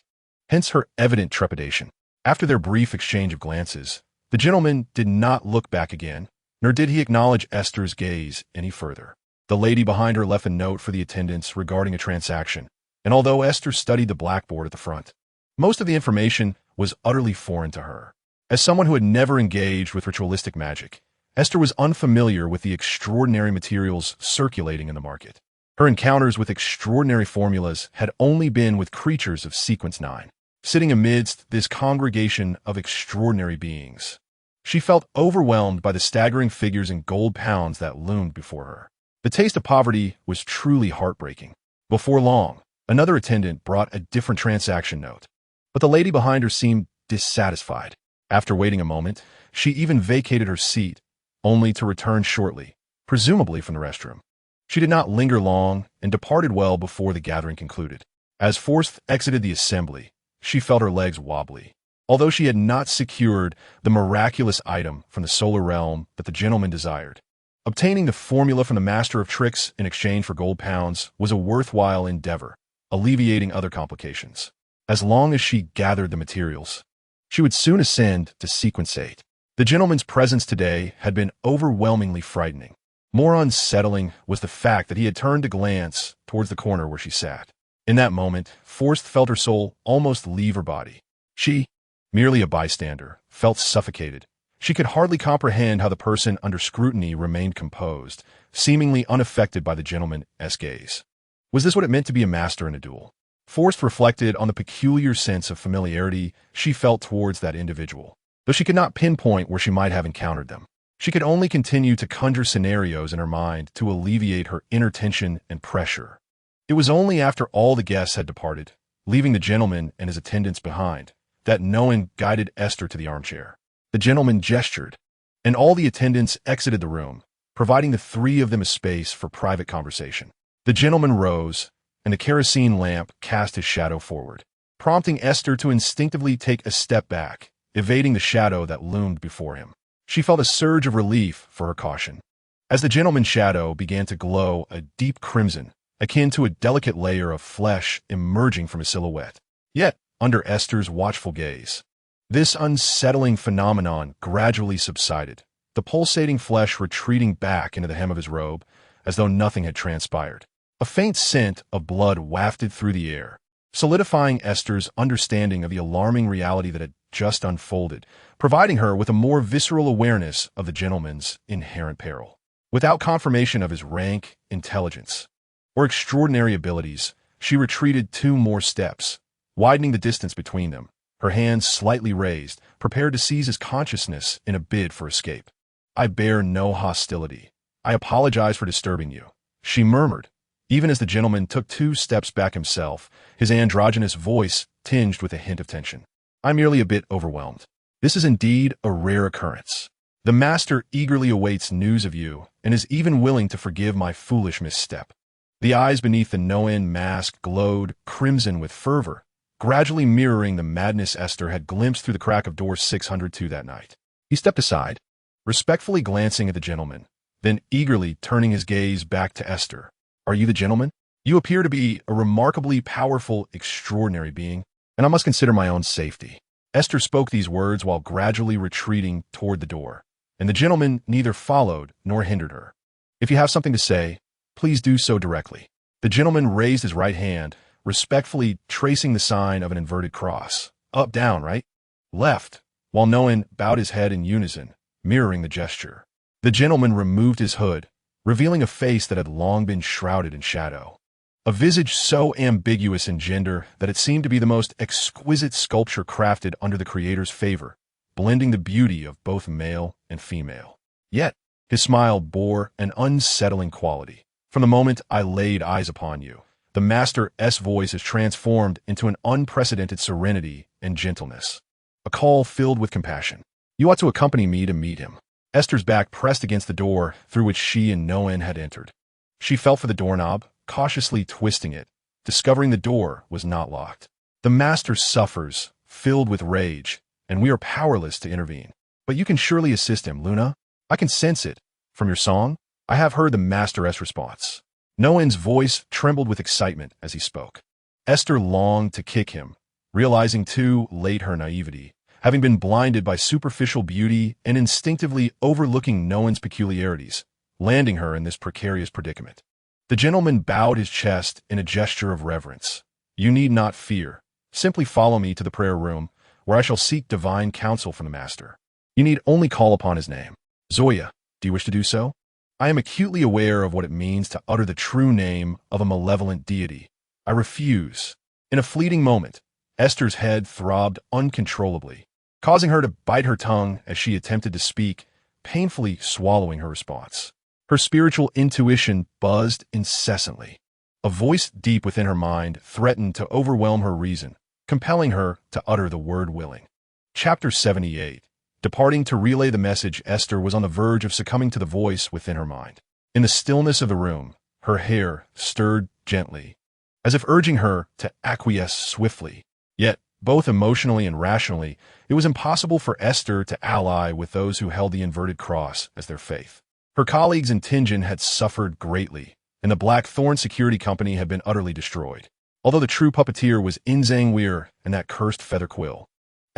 [SPEAKER 1] Hence her evident trepidation. After their brief exchange of glances, the gentleman did not look back again, nor did he acknowledge Aiste's gaze any further. The lady behind her left a note for the attendants regarding a transaction, and although Aiste studied the blackboard at the front, most of the information was utterly foreign to her. As someone who had never engaged with ritualistic magic, Aiste was unfamiliar with the extraordinary materials circulating in the market. Her encounters with extraordinary formulas had only been with creatures of Sequence 9. Sitting amidst this congregation of extraordinary beings, she felt overwhelmed by the staggering figures in gold pounds that loomed before her. The taste of poverty was truly heartbreaking. Before long, another attendant brought a different transaction note, but the lady behind her seemed dissatisfied. After waiting a moment, she even vacated her seat, only to return shortly, presumably from the restroom. She did not linger long and departed well before the gathering concluded. As Forth exited the assembly, she felt her legs wobbly. Although she had not secured the miraculous item from the solar realm that the gentleman desired, obtaining the formula from the master of tricks in exchange for gold pounds was a worthwhile endeavor, alleviating other complications. As long as she gathered the materials, she would soon ascend to Sequence 8. The gentleman's presence today had been overwhelmingly frightening. More unsettling was the fact that he had turned to glance towards the corner where she sat. In that moment, Forrest felt her soul almost leave her body. She, merely a bystander, felt suffocated. She could hardly comprehend how the person under scrutiny remained composed, seemingly unaffected by the gentleman's gaze. Was this what it meant to be a master in a duel? Forrest reflected on the peculiar sense of familiarity she felt towards that individual. Though she could not pinpoint where she might have encountered them, she could only continue to conjure scenarios in her mind to alleviate her inner tension and pressure. It was only after all the guests had departed, leaving the gentleman and his attendants behind, that Noan guided Aiste to the armchair. The gentleman gestured, and all the attendants exited the room, providing the three of them a space for private conversation. The gentleman rose, and the kerosene lamp cast his shadow forward, prompting Aiste to instinctively take a step back, evading the shadow that loomed before him. She felt a surge of relief for her caution. As the gentleman's shadow began to glow a deep crimson, akin to a delicate layer of flesh emerging from his silhouette. Yet, under Aiste's watchful gaze, this unsettling phenomenon gradually subsided, the pulsating flesh retreating back into the hem of his robe, as though nothing had transpired. A faint scent of blood wafted through the air, solidifying Aiste's understanding of the alarming reality that had just unfolded, providing her with a more visceral awareness of the gentleman's inherent peril. Without confirmation of his rank, intelligence, or extraordinary abilities, she retreated 2 more steps, widening the distance between them, her hands slightly raised, prepared to seize his consciousness in a bid for escape. "I bear no hostility. I apologize for disturbing you," she murmured, even as the gentleman took 2 steps back himself, his androgynous voice tinged with a hint of tension. "I'm merely a bit overwhelmed. This is indeed a rare occurrence. The master eagerly awaits news of you and is even willing to forgive my foolish misstep." The eyes beneath the Noan mask glowed crimson with fervor, gradually mirroring the madness Aiste had glimpsed through the crack of door 602 that night. He stepped aside, respectfully glancing at the gentleman, then eagerly turning his gaze back to Aiste. "Are you the gentleman? You appear to be a remarkably powerful, extraordinary being, and I must consider my own safety." Aiste spoke these words while gradually retreating toward the door, and the gentleman neither followed nor hindered her. "If you have something to say, please do so directly." The gentleman raised his right hand, respectfully tracing the sign of an inverted cross. "Up, down, right? Left," while Noan bowed his head in unison, mirroring the gesture. The gentleman removed his hood, revealing a face that had long been shrouded in shadow. A visage so ambiguous in gender that it seemed to be the most exquisite sculpture crafted under the Creator's favor, blending the beauty of both male and female. Yet, his smile bore an unsettling quality. "From the moment I laid eyes upon you, the Master's voice is transformed into an unprecedented serenity and gentleness. A call filled with compassion. You ought to accompany me to meet him." Aiste's back pressed against the door through which she and Noan had entered. She felt for the doorknob, cautiously twisting it, discovering the door was not locked. "The master suffers, filled with rage, and we are powerless to intervene. But you can surely assist him, Luna. I can sense it. From your song, I have heard the master's response." Noan's voice trembled with excitement as he spoke. Aiste longed to kick him, realizing too late her naivety, having been blinded by superficial beauty and instinctively overlooking Noan's peculiarities, landing her in this precarious predicament. The gentleman bowed his chest in a gesture of reverence. "You need not fear. Simply follow me to the prayer room, where I shall seek divine counsel from the master. You need only call upon his name. Zoya, do you wish to do so? I am acutely aware of what it means to utter the true name of a malevolent deity. I refuse." In a fleeting moment, Aiste's head throbbed uncontrollably, causing her to bite her tongue as she attempted to speak, painfully swallowing her response. Her spiritual intuition buzzed incessantly. A voice deep within her mind threatened to overwhelm her reason, compelling her to utter the word willing. Chapter 78. Departing to relay the message, Aiste was on the verge of succumbing to the voice within her mind. In the stillness of the room, her hair stirred gently, as if urging her to acquiesce swiftly. Yet, both emotionally and rationally, it was impossible for Aiste to ally with those who held the inverted cross as their faith. Her colleagues in Tingen had suffered greatly, and the Blackthorn Security Company had been utterly destroyed, although the true puppeteer was Xing and that cursed feather quill.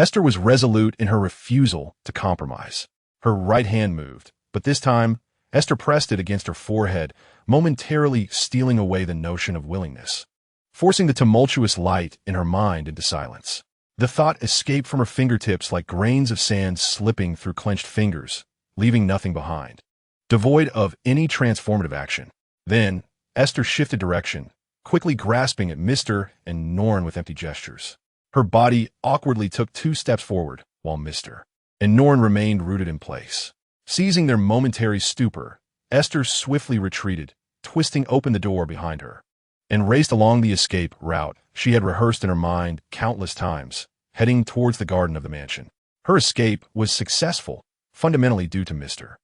[SPEAKER 1] Esther was resolute in her refusal to compromise. Her right hand moved, but this time, Esther pressed it against her forehead, momentarily stealing away the notion of willingness, forcing the tumultuous light in her mind into silence. The thought escaped from her fingertips like grains of sand slipping through clenched fingers, leaving nothing behind, devoid of any transformative action. Then, Esther shifted direction, quickly grasping at Mr. and Norn with empty gestures. Her body awkwardly took 2 steps forward, while Mr. and Norn remained rooted in place. Seizing their momentary stupor, Esther swiftly retreated, twisting open the door behind her, and raced along the escape route she had rehearsed in her mind countless times, heading towards the garden of the mansion. Her escape was successful, fundamentally due to Mr.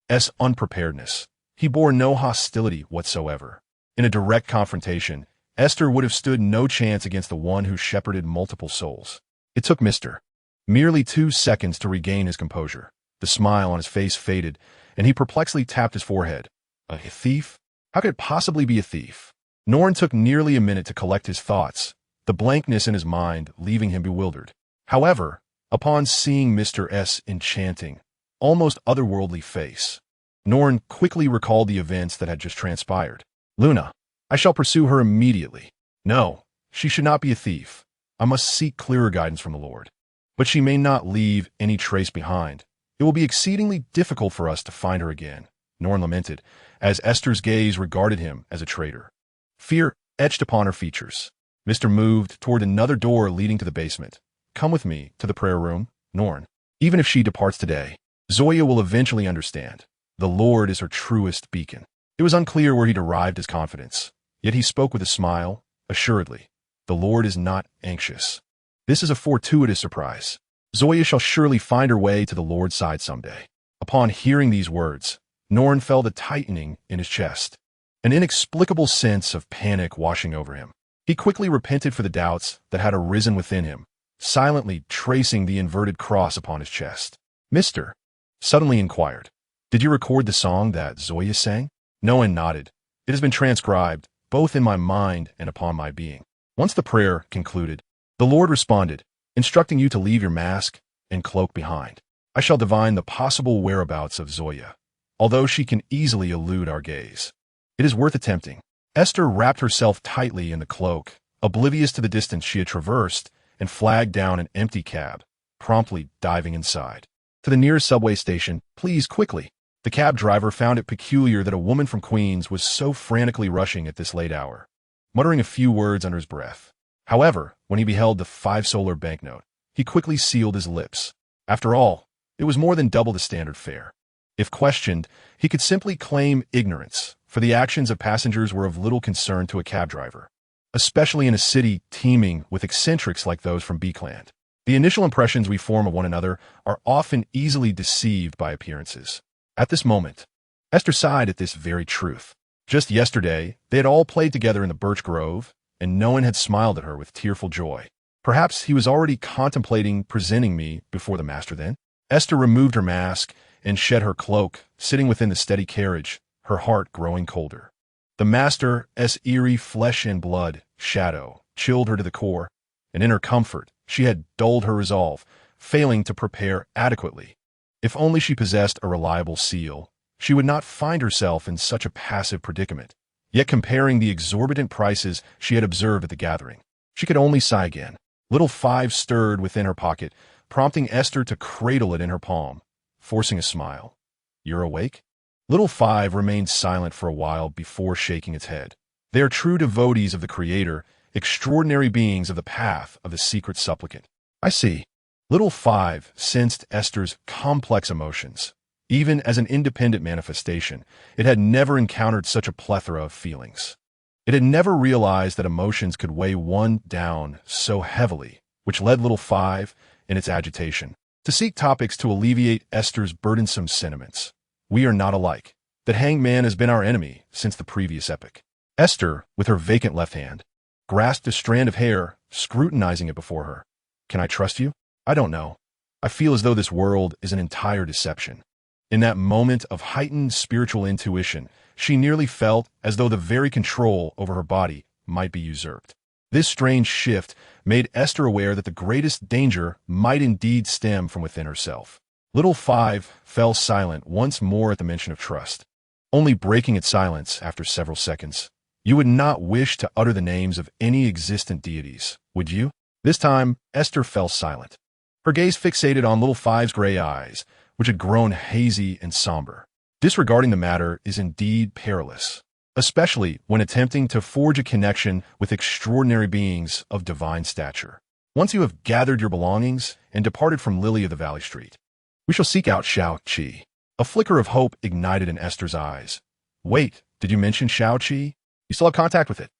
[SPEAKER 1] S. unpreparedness. He bore no hostility whatsoever. In a direct confrontation, Esther would have stood no chance against the one who shepherded multiple souls. It took Mr. merely 2 seconds to regain his composure. The smile on his face faded, and he perplexedly tapped his forehead. A thief? How could it possibly be a thief? Norn took nearly a minute to collect his thoughts, the blankness in his mind leaving him bewildered. However, upon seeing Mr. S. enchanting, almost otherworldly face, Norn quickly recalled the events that had just transpired. Luna, I shall pursue her immediately. No, she should not be a thief. I must seek clearer guidance from the Lord. But she may not leave any trace behind. It will be exceedingly difficult for us to find her again, Norn lamented, as Esther's gaze regarded him as a traitor. Fear etched upon her features. Mr. moved toward another door leading to the basement. Come with me to the prayer room, Norn. Even if she departs today, Zoya will eventually understand. The Lord is her truest beacon. It was unclear where he derived his confidence, yet he spoke with a smile, assuredly. The Lord is not anxious. This is a fortuitous surprise. Zoya shall surely find her way to the Lord's side someday. Upon hearing these words, Norn felt a tightening in his chest, an inexplicable sense of panic washing over him. He quickly repented for the doubts that had arisen within him, silently tracing the inverted cross upon his chest. Mr. suddenly inquired, Did you record the song that Zoya sang? Noan nodded. It has been transcribed, both in my mind and upon my being. Once the prayer concluded, the Lord responded, instructing you to leave your mask and cloak behind. I shall divine the possible whereabouts of Zoya, although she can easily elude our gaze. It is worth attempting. Esther wrapped herself tightly in the cloak, oblivious to the distance she had traversed, and flagged down an empty cab, promptly diving inside. To the nearest subway station, please, quickly. The cab driver found it peculiar that a woman from Queens was so frantically rushing at this late hour, muttering a few words under his breath. However, when he beheld the 5 solar banknote, he quickly sealed his lips. After all, it was more than double the standard fare. If questioned, he could simply claim ignorance, for the actions of passengers were of little concern to a cab driver, especially in a city teeming with eccentrics like those from Beakland. The initial impressions we form of one another are often easily deceived by appearances. At this moment, Esther sighed at this very truth. Just yesterday, they had all played together in the birch grove, and no one had smiled at her with tearful joy. Perhaps he was already contemplating presenting me before the master then? Esther removed her mask and shed her cloak, sitting within the steady carriage, her heart growing colder. The master's eerie flesh and blood shadow chilled her to the core, and in her comfort she had dulled her resolve, failing to prepare adequately. If only she possessed a reliable seal, she would not find herself in such a passive predicament. Yet comparing the exorbitant prices she had observed at the gathering, she could only sigh again. Little 5 stirred within her pocket, prompting Esther to cradle it in her palm, forcing a smile. You're awake? Little 5 remained silent for a while before shaking its head. They are true devotees of the Creator, extraordinary beings of the path of the secret supplicant. I see. Little 5 sensed Esther's complex emotions. Even as an independent manifestation, it had never encountered such a plethora of feelings. It had never realized that emotions could weigh one down so heavily, which led Little 5, in its agitation, to seek topics to alleviate Esther's burdensome sentiments. We are not alike. That hanged man has been our enemy since the previous epoch. Esther, with her vacant left hand, grasped a strand of hair, scrutinizing it before her. Can I trust you? I don't know. I feel as though this world is an entire deception. In that moment of heightened spiritual intuition, she nearly felt as though the very control over her body might be usurped. This strange shift made Esther aware that the greatest danger might indeed stem from within herself. Little Five fell silent once more at the mention of trust, only breaking its silence after several seconds. You would not wish to utter the names of any existent deities, would you? This time, Esther fell silent, her gaze fixated on Little Five's gray eyes, which had grown hazy and somber. Disregarding the matter is indeed perilous, especially when attempting to forge a connection with extraordinary beings of divine stature. Once you have gathered your belongings and departed from Lily of the Valley Street, we shall seek out Xiao Qi. A flicker of hope ignited in Esther's eyes. Wait, did you mention Xiao Qi? You still have contact with it?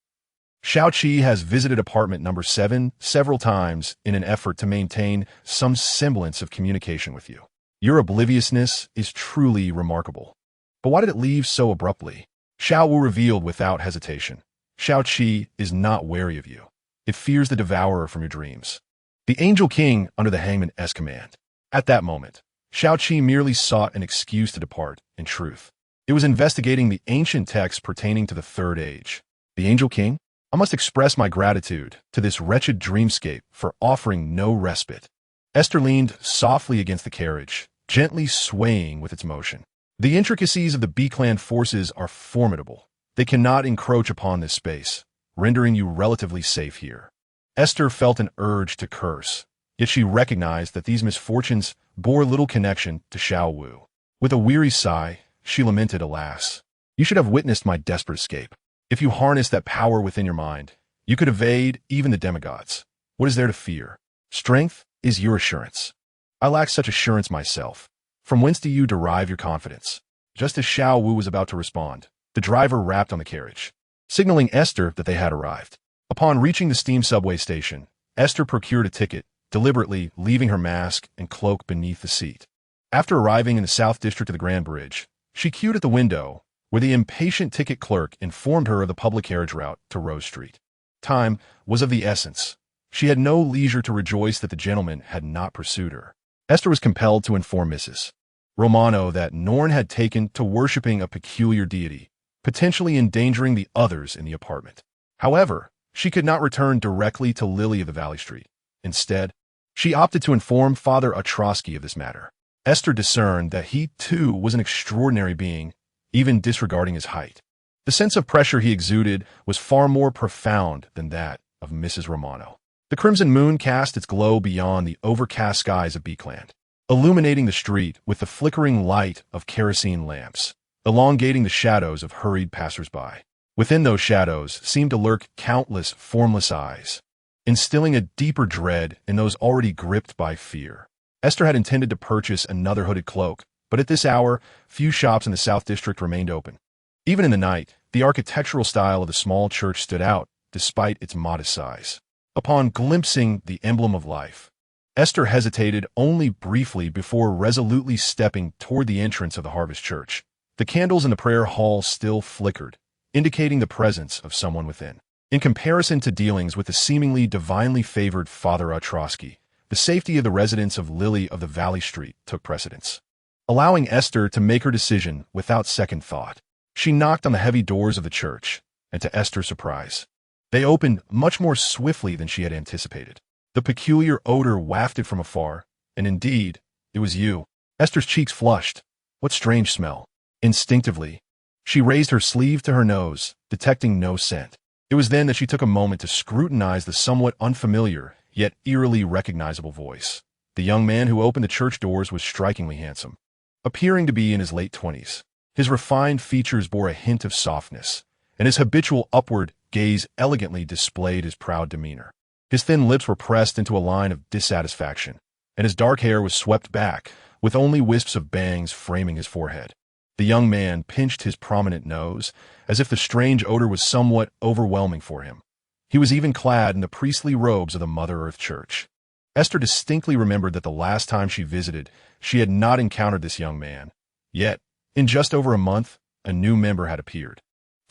[SPEAKER 1] Xiao Qi has visited apartment number 7 several times in an effort to maintain some semblance of communication with you. Your obliviousness is truly remarkable. But why did it leave so abruptly? Xiao Wu revealed without hesitation. Xiao Qi is not wary of you. It fears the devourer from your dreams. The Angel King under the Hangman's command. At that moment, Xiao Qi merely sought an excuse to depart. In truth, it was investigating the ancient texts pertaining to the Third Age. The Angel King? I must express my gratitude to this wretched dreamscape for offering no respite. Esther leaned softly against the carriage, gently swaying with its motion. The intricacies of the B-clan forces are formidable. They cannot encroach upon this space, rendering you relatively safe here. Esther felt an urge to curse, yet she recognized that these misfortunes bore little connection to Xiao Wu. With a weary sigh, she lamented, alas, you should have witnessed my desperate escape. If you harness that power within your mind, you could evade even the demigods. What is there to fear? Strength is your assurance. I lack such assurance myself. From whence do you derive your confidence? Just as Xiao Wu was about to respond, the driver rapped on the carriage, signaling Esther that they had arrived. Upon reaching the steam subway station, Esther procured a ticket, deliberately leaving her mask and cloak beneath the seat. After arriving in the South District of the Grand Bridge, she queued at the window, where the impatient ticket clerk informed her of the public carriage route to Rose Street. Time was of the essence. She had no leisure to rejoice that the gentleman had not pursued her. Esther was compelled to inform Mrs. Romano that Norn had taken to worshipping a peculiar deity, potentially endangering the others in the apartment. However, she could not return directly to Lily of the Valley Street. Instead, she opted to inform Father Otrowski of this matter. Esther discerned that he, too, was an extraordinary being, even disregarding his height. The sense of pressure he exuded was far more profound than that of Mrs. Romano. The crimson moon cast its glow beyond the overcast skies of Beekland, illuminating the street with the flickering light of kerosene lamps, elongating the shadows of hurried passers-by. Within those shadows seemed to lurk countless formless eyes, instilling a deeper dread in those already gripped by fear. Esther had intended to purchase another hooded cloak, but at this hour, few shops in the South District remained open. Even in the night, the architectural style of the small church stood out, despite its modest size. Upon glimpsing the emblem of life, Esther hesitated only briefly before resolutely stepping toward the entrance of the Harvest Church. The candles in the prayer hall still flickered, indicating the presence of someone within. In comparison to dealings with the seemingly divinely favored Father Otrowski, the safety of the residents of Lily of the Valley Street took precedence, allowing Esther to make her decision without second thought. She knocked on the heavy doors of the church, and to Esther's surprise, they opened much more swiftly than she had anticipated. The peculiar odor wafted from afar, and indeed, it was you. Esther's cheeks flushed. What strange smell. Instinctively, she raised her sleeve to her nose, detecting no scent. It was then that she took a moment to scrutinize the somewhat unfamiliar, yet eerily recognizable voice. The young man who opened the church doors was strikingly handsome, appearing to be in his late 20s. His refined features bore a hint of softness, and his habitual upward gaze elegantly displayed his proud demeanor. His thin lips were pressed into a line of dissatisfaction, and his dark hair was swept back, with only wisps of bangs framing his forehead. The young man pinched his prominent nose, as if the strange odor was somewhat overwhelming for him. He was even clad in the priestly robes of the Mother Earth Church. Esther distinctly remembered that the last time she visited, she had not encountered this young man. Yet, in just over a month, a new member had appeared.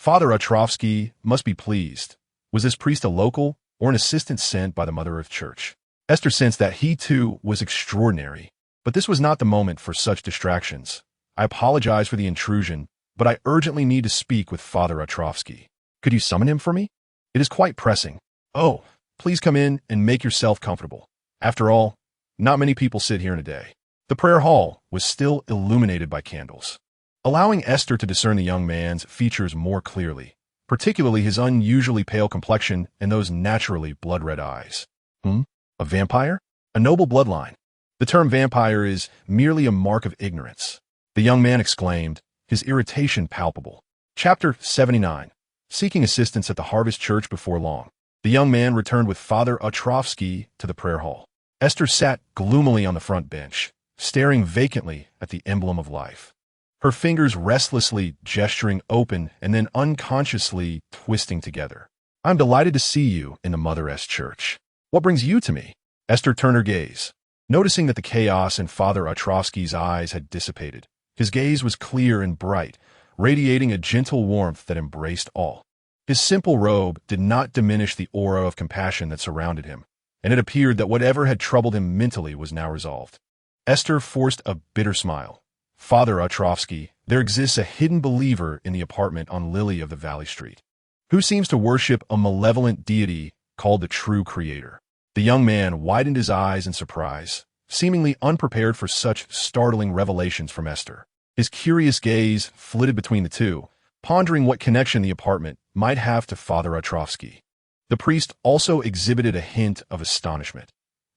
[SPEAKER 1] Father Otrowski must be pleased. Was this priest a local or an assistant sent by the Mother Earth Church? Esther sensed that he, too, was extraordinary. But this was not the moment for such distractions. I apologize for the intrusion, but I urgently need to speak with Father Otrowski. Could you summon him for me? It is quite pressing. Oh, please come in and make yourself comfortable. After all, not many people sit here in a day. The prayer hall was still illuminated by candles, allowing Esther to discern the young man's features more clearly, particularly his unusually pale complexion and those naturally blood-red eyes. A vampire? A noble bloodline. The term vampire is merely a mark of ignorance, the young man exclaimed, his irritation palpable. Chapter 79. Seeking assistance at the Harvest Church before long. The young man returned with Father Otrovsky to the prayer hall. Esther sat gloomily on the front bench, staring vacantly at the emblem of life, her fingers restlessly gesturing open and then unconsciously twisting together. I'm delighted to see you in the Mother S Church. What brings you to me? Esther turned her gaze, noticing that the chaos in Father Otrovsky's eyes had dissipated. His gaze was clear and bright, radiating a gentle warmth that embraced all. His simple robe did not diminish the aura of compassion that surrounded him, and it appeared that whatever had troubled him mentally was now resolved. Esther forced a bitter smile. Father Otrovsky, there exists a hidden believer in the apartment on Lily of the Valley Street, who seems to worship a malevolent deity called the True Creator. The young man widened his eyes in surprise, seemingly unprepared for such startling revelations from Esther. His curious gaze flitted between the two, pondering what connection the apartment might have to Father Otrovsky. The priest also exhibited a hint of astonishment.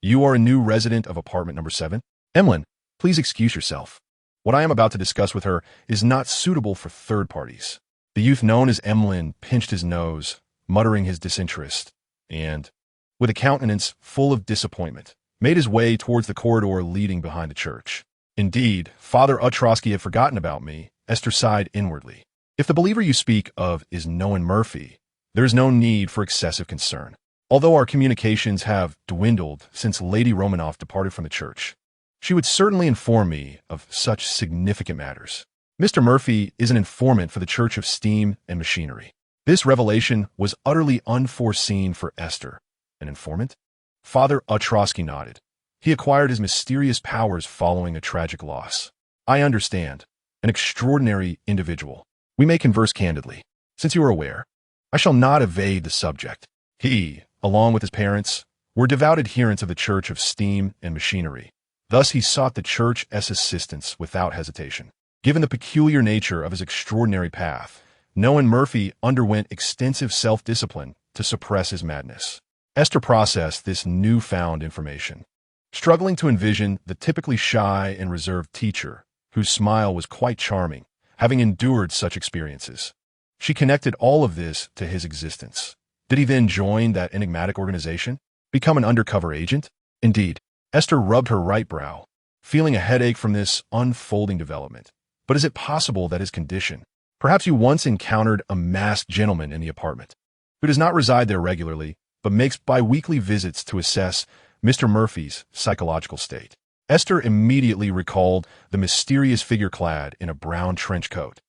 [SPEAKER 1] You are a new resident of apartment number 7? Emlyn, please excuse yourself. What I am about to discuss with her is not suitable for third parties. The youth known as Emlyn pinched his nose, muttering his disinterest, and, with a countenance full of disappointment, made his way towards the corridor leading behind the church. Indeed, Father Otrovsky had forgotten about me, Esther sighed inwardly. If the believer you speak of is Noan Murphy, there is no need for excessive concern. Although our communications have dwindled since Lady Romanoff departed from the church, she would certainly inform me of such significant matters. Mr. Murphy is an informant for the Church of Steam and Machinery. This revelation was utterly unforeseen for Esther. An informant? Father Otrovsky nodded. He acquired his mysterious powers following a tragic loss. I understand. An extraordinary individual. We may converse candidly. Since you are aware, I shall not evade the subject. He, along with his parents, were devout adherents of the Church of Steam and Machinery. Thus he sought the Church's assistance without hesitation. Given the peculiar nature of his extraordinary path, Noan Murphy underwent extensive self-discipline to suppress his madness. Esther processed this newfound information, struggling to envision the typically shy and reserved teacher, whose smile was quite charming, having endured such experiences. She connected all of this to his existence. Did he then join that enigmatic organization? Become an undercover agent? Indeed. Esther rubbed her right brow, feeling a headache from this unfolding development. But is it possible that his condition? Perhaps you once encountered a masked gentleman in the apartment, who does not reside there regularly, but makes bi-weekly visits to assess Mr. Murphy's psychological state. Esther immediately recalled the mysterious figure clad in a brown trench coat,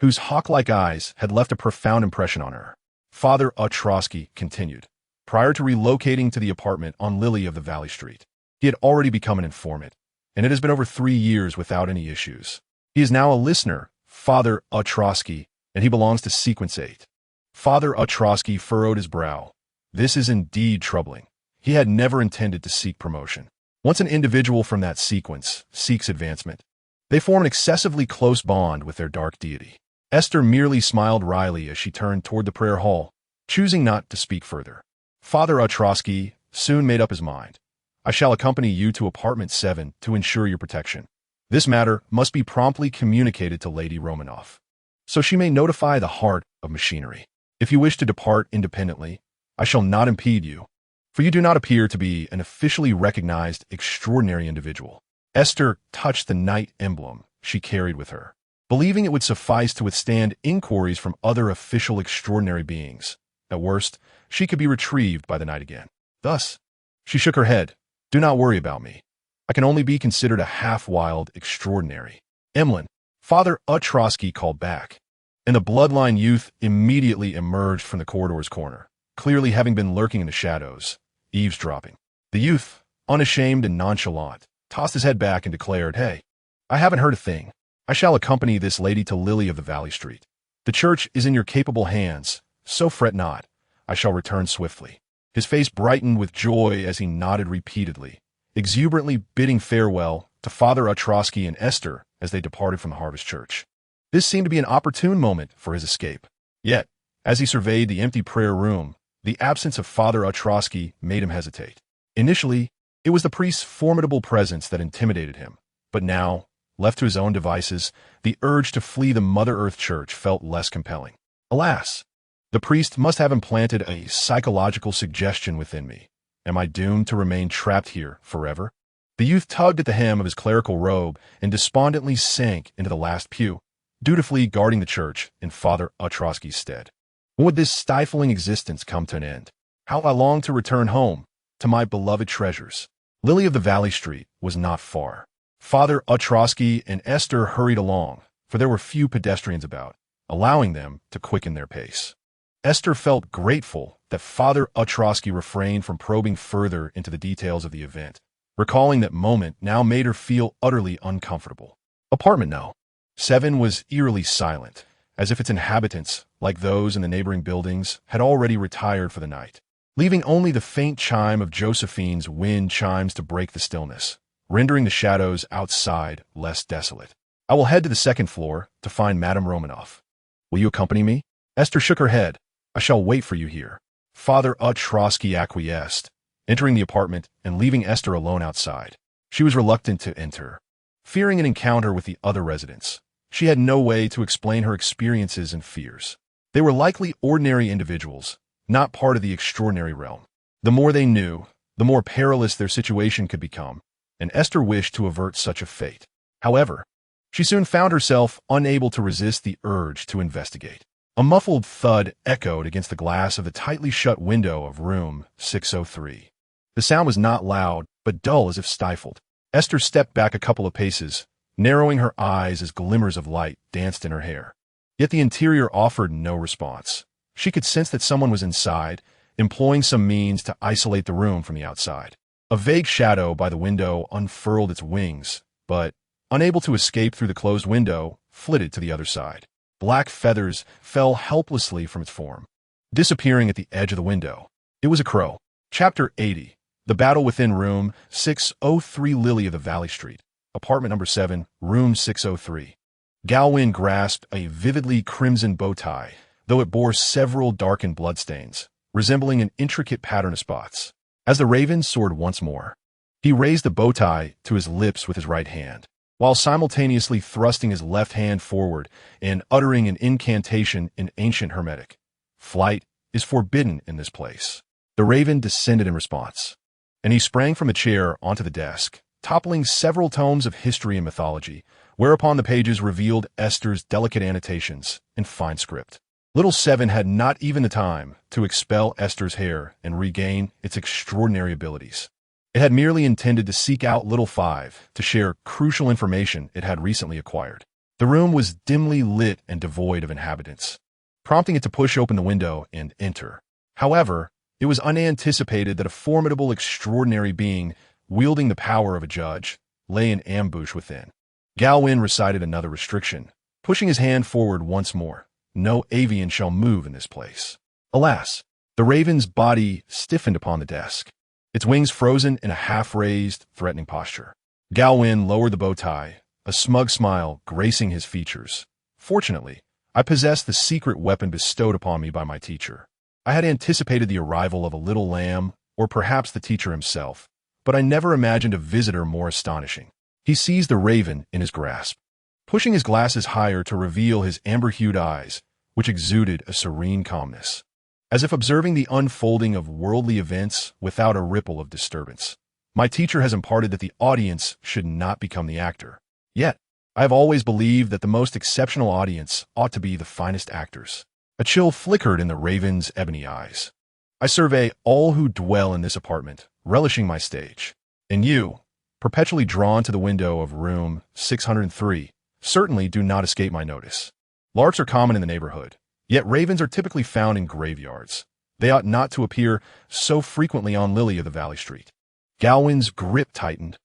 [SPEAKER 1] whose hawk-like eyes had left a profound impression on her. Father Otrovsky continued. Prior to relocating to the apartment on Lily of the Valley Street, he had already become an informant, and it has been over 3 years without any issues. He is now a listener, Father Otrovsky, and he belongs to Sequence 8. Father Otrovsky furrowed his brow. This is indeed troubling. He had never intended to seek promotion. Once an individual from that sequence seeks advancement, they form an excessively close bond with their dark deity. Esther merely smiled wryly as she turned toward the prayer hall, choosing not to speak further. Father Otrovsky soon made up his mind. I shall accompany you to apartment 7 to ensure your protection. This matter must be promptly communicated to Lady Romanoff, so she may notify the heart of Machinery. If you wish to depart independently, I shall not impede you, for you do not appear to be an officially recognized extraordinary individual. Esther touched the knight emblem she carried with her, believing it would suffice to withstand inquiries from other official extraordinary beings. At worst, she could be retrieved by the night again. Thus, she shook her head. Do not worry about me. I can only be considered a half-wild extraordinary. Emlyn, Father Otrovsky called back, and the bloodline youth immediately emerged from the corridor's corner, clearly having been lurking in the shadows, eavesdropping. The youth, unashamed and nonchalant, tossed his head back and declared, Hey, I haven't heard a thing. I shall accompany this lady to Lily of the Valley Street. The church is in your capable hands, so fret not. I shall return swiftly. His face brightened with joy as he nodded repeatedly, exuberantly bidding farewell to Father Otrowski and Esther as they departed from the Harvest Church. This seemed to be an opportune moment for his escape. Yet, as he surveyed the empty prayer room, the absence of Father Otrowski made him hesitate. Initially, it was the priest's formidable presence that intimidated him, but now, left to his own devices, the urge to flee the Mother Earth Church felt less compelling. Alas, the priest must have implanted a psychological suggestion within me. Am I doomed to remain trapped here forever? The youth tugged at the hem of his clerical robe and despondently sank into the last pew, dutifully guarding the church in Father Otrowski's stead. When would this stifling existence come to an end? How I longed to return home, to my beloved treasures. Lily of the Valley Street was not far. Father Otrowski and Esther hurried along, for there were few pedestrians about, allowing them to quicken their pace. Esther felt grateful that Father Otrowski refrained from probing further into the details of the event, recalling that moment now made her feel utterly uncomfortable. Apartment No. 7 was eerily silent, as if its inhabitants, like those in the neighboring buildings, had already retired for the night, leaving only the faint chime of Josephine's wind chimes to break the stillness, rendering the shadows outside less desolate. I will head to the second floor to find Madame Romanoff. Will you accompany me? Esther shook her head. I shall wait for you here. Father Otrowski acquiesced, entering the apartment and leaving Esther alone outside. She was reluctant to enter, fearing an encounter with the other residents. She had no way to explain her experiences and fears. They were likely ordinary individuals, not part of the extraordinary realm. The more they knew, the more perilous their situation could become, and Esther wished to avert such a fate. However, she soon found herself unable to resist the urge to investigate. A muffled thud echoed against the glass of the tightly shut window of room 603. The sound was not loud, but dull as if stifled. Esther stepped back a couple of paces, narrowing her eyes as glimmers of light danced in her hair. Yet the interior offered no response. She could sense that someone was inside, employing some means to isolate the room from the outside. A vague shadow by the window unfurled its wings, but, unable to escape through the closed window, flitted to the other side. Black feathers fell helplessly from its form, disappearing at the edge of the window. It was a crow. Chapter 80. The Battle Within Room 603. Lily of the Valley Street. Apartment number 7, room 603. Galwin grasped a vividly crimson bow tie, though it bore several darkened bloodstains, resembling an intricate pattern of spots. As the raven soared once more, he raised the bow tie to his lips with his right hand, while simultaneously thrusting his left hand forward and uttering an incantation in ancient Hermetic. Flight is forbidden in this place. The raven descended in response, and he sprang from the chair onto the desk, toppling several tomes of history and mythology, whereupon the pages revealed Esther's delicate annotations in fine script. Little 7 had not even the time to expel Esther's hair and regain its extraordinary abilities. It had merely intended to seek out Little 5 to share crucial information it had recently acquired. The room was dimly lit and devoid of inhabitants, prompting it to push open the window and enter. However, it was unanticipated that a formidable extraordinary being, wielding the power of a judge, lay in ambush within. Galwin recited another restriction, pushing his hand forward once more. No avian shall move in this place. Alas, the raven's body stiffened upon the desk, its wings frozen in a half-raised, threatening posture. Galwin lowered the bow tie, a smug smile gracing his features. Fortunately, I possessed the secret weapon bestowed upon me by my teacher. I had anticipated the arrival of a little lamb, or perhaps the teacher himself, but I never imagined a visitor more astonishing. He seized the raven in his grasp, pushing his glasses higher to reveal his amber-hued eyes, which exuded a serene calmness, as if observing the unfolding of worldly events without a ripple of disturbance. My teacher has imparted that the audience should not become the actor. Yet, I have always believed that the most exceptional audience ought to be the finest actors. A chill flickered in the raven's ebony eyes. I survey all who dwell in this apartment, relishing my stage. And you, perpetually drawn to the window of room 603, certainly do not escape my notice. Larks are common in the neighborhood, yet ravens are typically found in graveyards. They ought not to appear so frequently on Lily of the Valley Street. Galwin's grip tightened.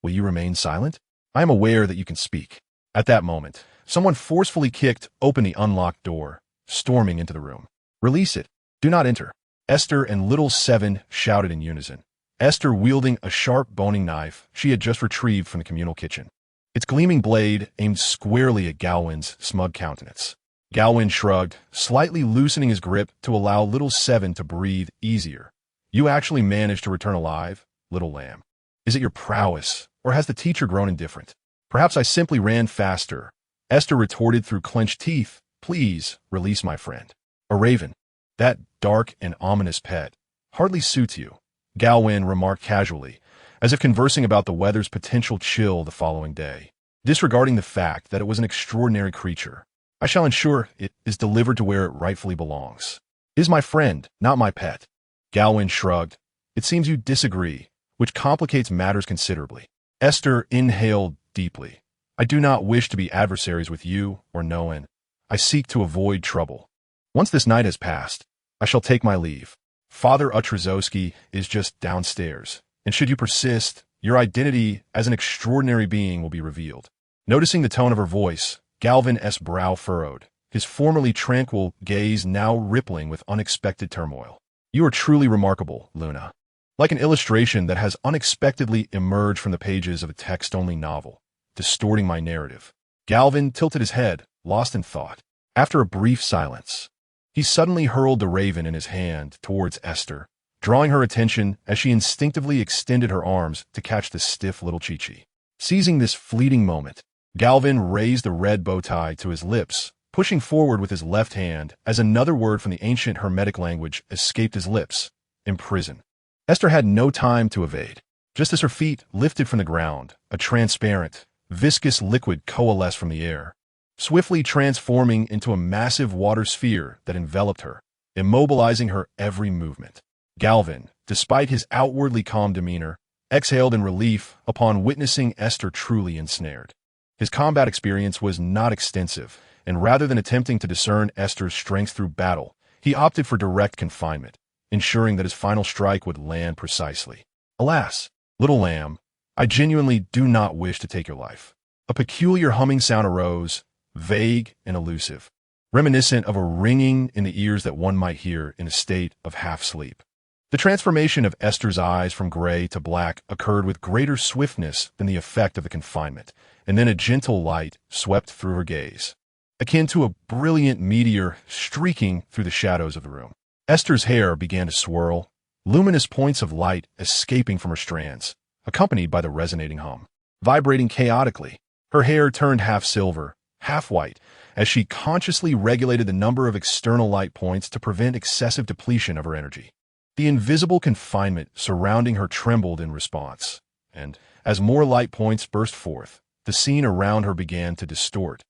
[SPEAKER 1] Will you remain silent? I am aware that you can speak. At that moment, someone forcefully kicked open the unlocked door, storming into the room. Release it. Do not enter. Esther and Little Seven shouted in unison. Esther wielding a sharp boning knife she had just retrieved from the communal kitchen. Its gleaming blade aimed squarely at Galwin's smug countenance. Galwin shrugged, slightly loosening his grip to allow Little Seven to breathe easier. You actually managed to return alive, little lamb. Is it your prowess, or has the teacher grown indifferent? Perhaps I simply ran faster. Esther retorted through clenched teeth. Please, release my friend. A raven. That dark and ominous pet hardly suits you, Galwin remarked casually, as if conversing about the weather's potential chill the following day, disregarding the fact that it was an extraordinary creature. I shall ensure it is delivered to where it rightfully belongs. It is my friend, not my pet. Galwin shrugged. It seems you disagree, which complicates matters considerably. Esther inhaled deeply. I do not wish to be adversaries with you or Noan. I seek to avoid trouble. Once this night has passed, I shall take my leave. Father Utrzowski is just downstairs, and should you persist, your identity as an extraordinary being will be revealed. Noticing the tone of her voice, Galvin's brow furrowed, his formerly tranquil gaze now rippling with unexpected turmoil. You are truly remarkable, Luna. Like an illustration that has unexpectedly emerged from the pages of a text-only novel, distorting my narrative. Galvin tilted his head, lost in thought. After a brief silence, he suddenly hurled the raven in his hand towards Esther, drawing her attention as she instinctively extended her arms to catch the stiff little Chi-Chi. Seizing this fleeting moment, Galvin raised the red bow tie to his lips, pushing forward with his left hand as another word from the ancient Hermetic language escaped his lips. Imprison. Esther had no time to evade. Just as her feet lifted from the ground, a transparent, viscous liquid coalesced from the air, swiftly transforming into a massive water sphere that enveloped her, immobilizing her every movement. Galvin, despite his outwardly calm demeanor, exhaled in relief upon witnessing Esther truly ensnared. His combat experience was not extensive, and rather than attempting to discern Esther's strength through battle, he opted for direct confinement, ensuring that his final strike would land precisely. Alas, little lamb, I genuinely do not wish to take your life. A peculiar humming sound arose, vague and elusive, reminiscent of a ringing in the ears that one might hear in a state of half-sleep. The transformation of Esther's eyes from gray to black occurred with greater swiftness than the effect of the confinement, and then a gentle light swept through her gaze, akin to a brilliant meteor streaking through the shadows of the room. Esther's hair began to swirl, luminous points of light escaping from her strands, accompanied by the resonating hum. Vibrating chaotically, her hair turned half silver, half white, as she consciously regulated the number of external light points to prevent excessive depletion of her energy. The invisible confinement surrounding her trembled in response, and, as more light points burst forth, the scene around her began to distort,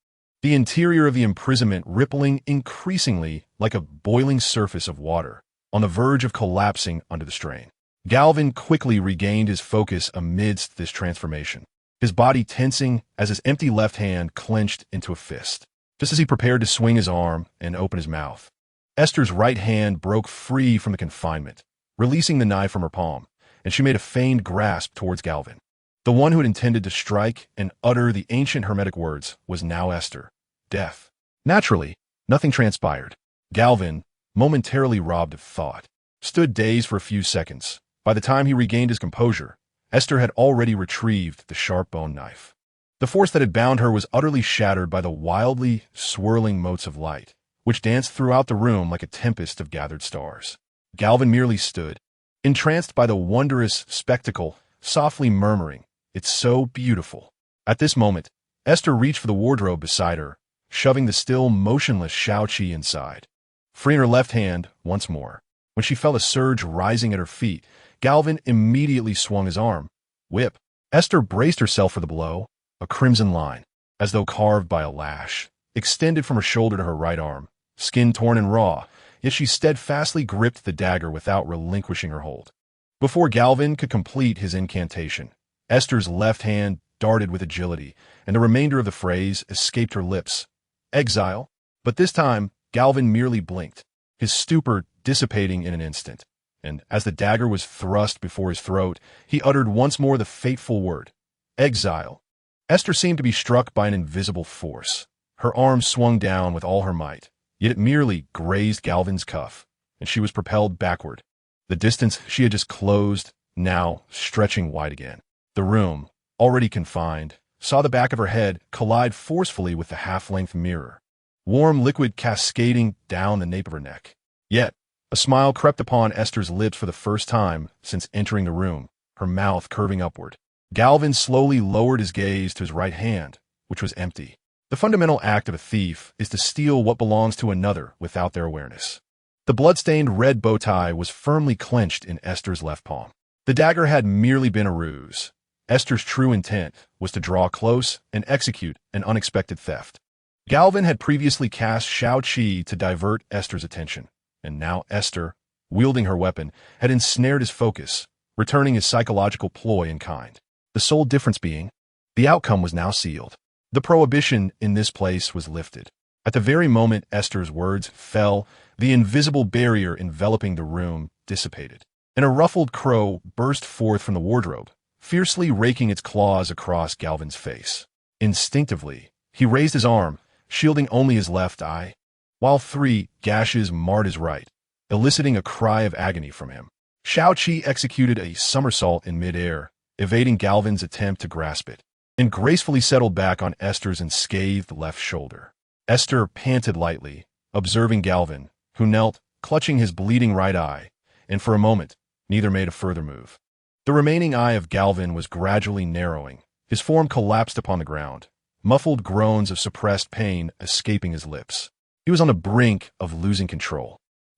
[SPEAKER 1] the interior of the imprisonment rippling increasingly like a boiling surface of water, on the verge of collapsing under the strain. Galvin quickly regained his focus amidst this transformation, his body tensing as his empty left hand clenched into a fist. Just as he prepared to swing his arm and open his mouth, Esther's right hand broke free from the confinement, releasing the knife from her palm, and she made a feigned grasp towards Galvin. The one who had intended to strike and utter the ancient Hermetic words was now Esther. Death. Naturally, nothing transpired. Galvin, momentarily robbed of thought, stood dazed for a few seconds. By the time he regained his composure, Esther had already retrieved the sharp bone knife. The force that had bound her was utterly shattered by the wildly swirling motes of light, which danced throughout the room like a tempest of gathered stars. Galvin merely stood, entranced by the wondrous spectacle, softly murmuring, "It's so beautiful." At this moment, Esther reached for the wardrobe beside her, shoving the still motionless Shao-Chi inside. Freeing her left hand once more, when she felt a surge rising at her feet, Galvin immediately swung his arm. Whip. Esther braced herself for the blow. A crimson line, as though carved by a lash, extended from her shoulder to her right arm, skin torn and raw, yet she steadfastly gripped the dagger without relinquishing her hold. Before Galvin could complete his incantation, Esther's left hand darted with agility, and the remainder of the phrase escaped her lips. Exile. But this time, Galvin merely blinked, his stupor dissipating in an instant, and as the dagger was thrust before his throat, he uttered once more the fateful word, exile. Esther seemed to be struck by an invisible force. Her arm swung down with all her might, yet it merely grazed Galvin's cuff, and she was propelled backward. The distance she had just closed, now stretching wide again. The room, already confined, saw the back of her head collide forcefully with the half-length mirror, warm liquid cascading down the nape of her neck. Yet, a smile crept upon Aiste's lips for the first time since entering the room, her mouth curving upward. Galvin slowly lowered his gaze to his right hand, which was empty. The fundamental act of a thief is to steal what belongs to another without their awareness. The blood-stained red bow tie was firmly clenched in Aiste's left palm. The dagger had merely been a ruse. Aiste's true intent was to draw close and execute an unexpected theft. Galvin had previously cast Shao Qi to divert Aiste's attention, and now Aiste, wielding her weapon, had ensnared his focus, returning his psychological ploy in kind. The sole difference being, the outcome was now sealed. The prohibition in this place was lifted. At the very moment Aiste's words fell, the invisible barrier enveloping the room dissipated, and a ruffled crow burst forth from the wardrobe, fiercely raking its claws across Galvin's face. Instinctively, he raised his arm, shielding only his left eye, while 3 gashes marred his right, eliciting a cry of agony from him. Shao Qi executed a somersault in midair, evading Galvin's attempt to grasp it, and gracefully settled back on Aiste's unscathed left shoulder. Aiste panted lightly, observing Galvin, who knelt, clutching his bleeding right eye, and for a moment, neither made a further move. The remaining eye of Galvin was gradually narrowing. His form collapsed upon the ground, muffled groans of suppressed pain escaping his lips. He was on the brink of losing control.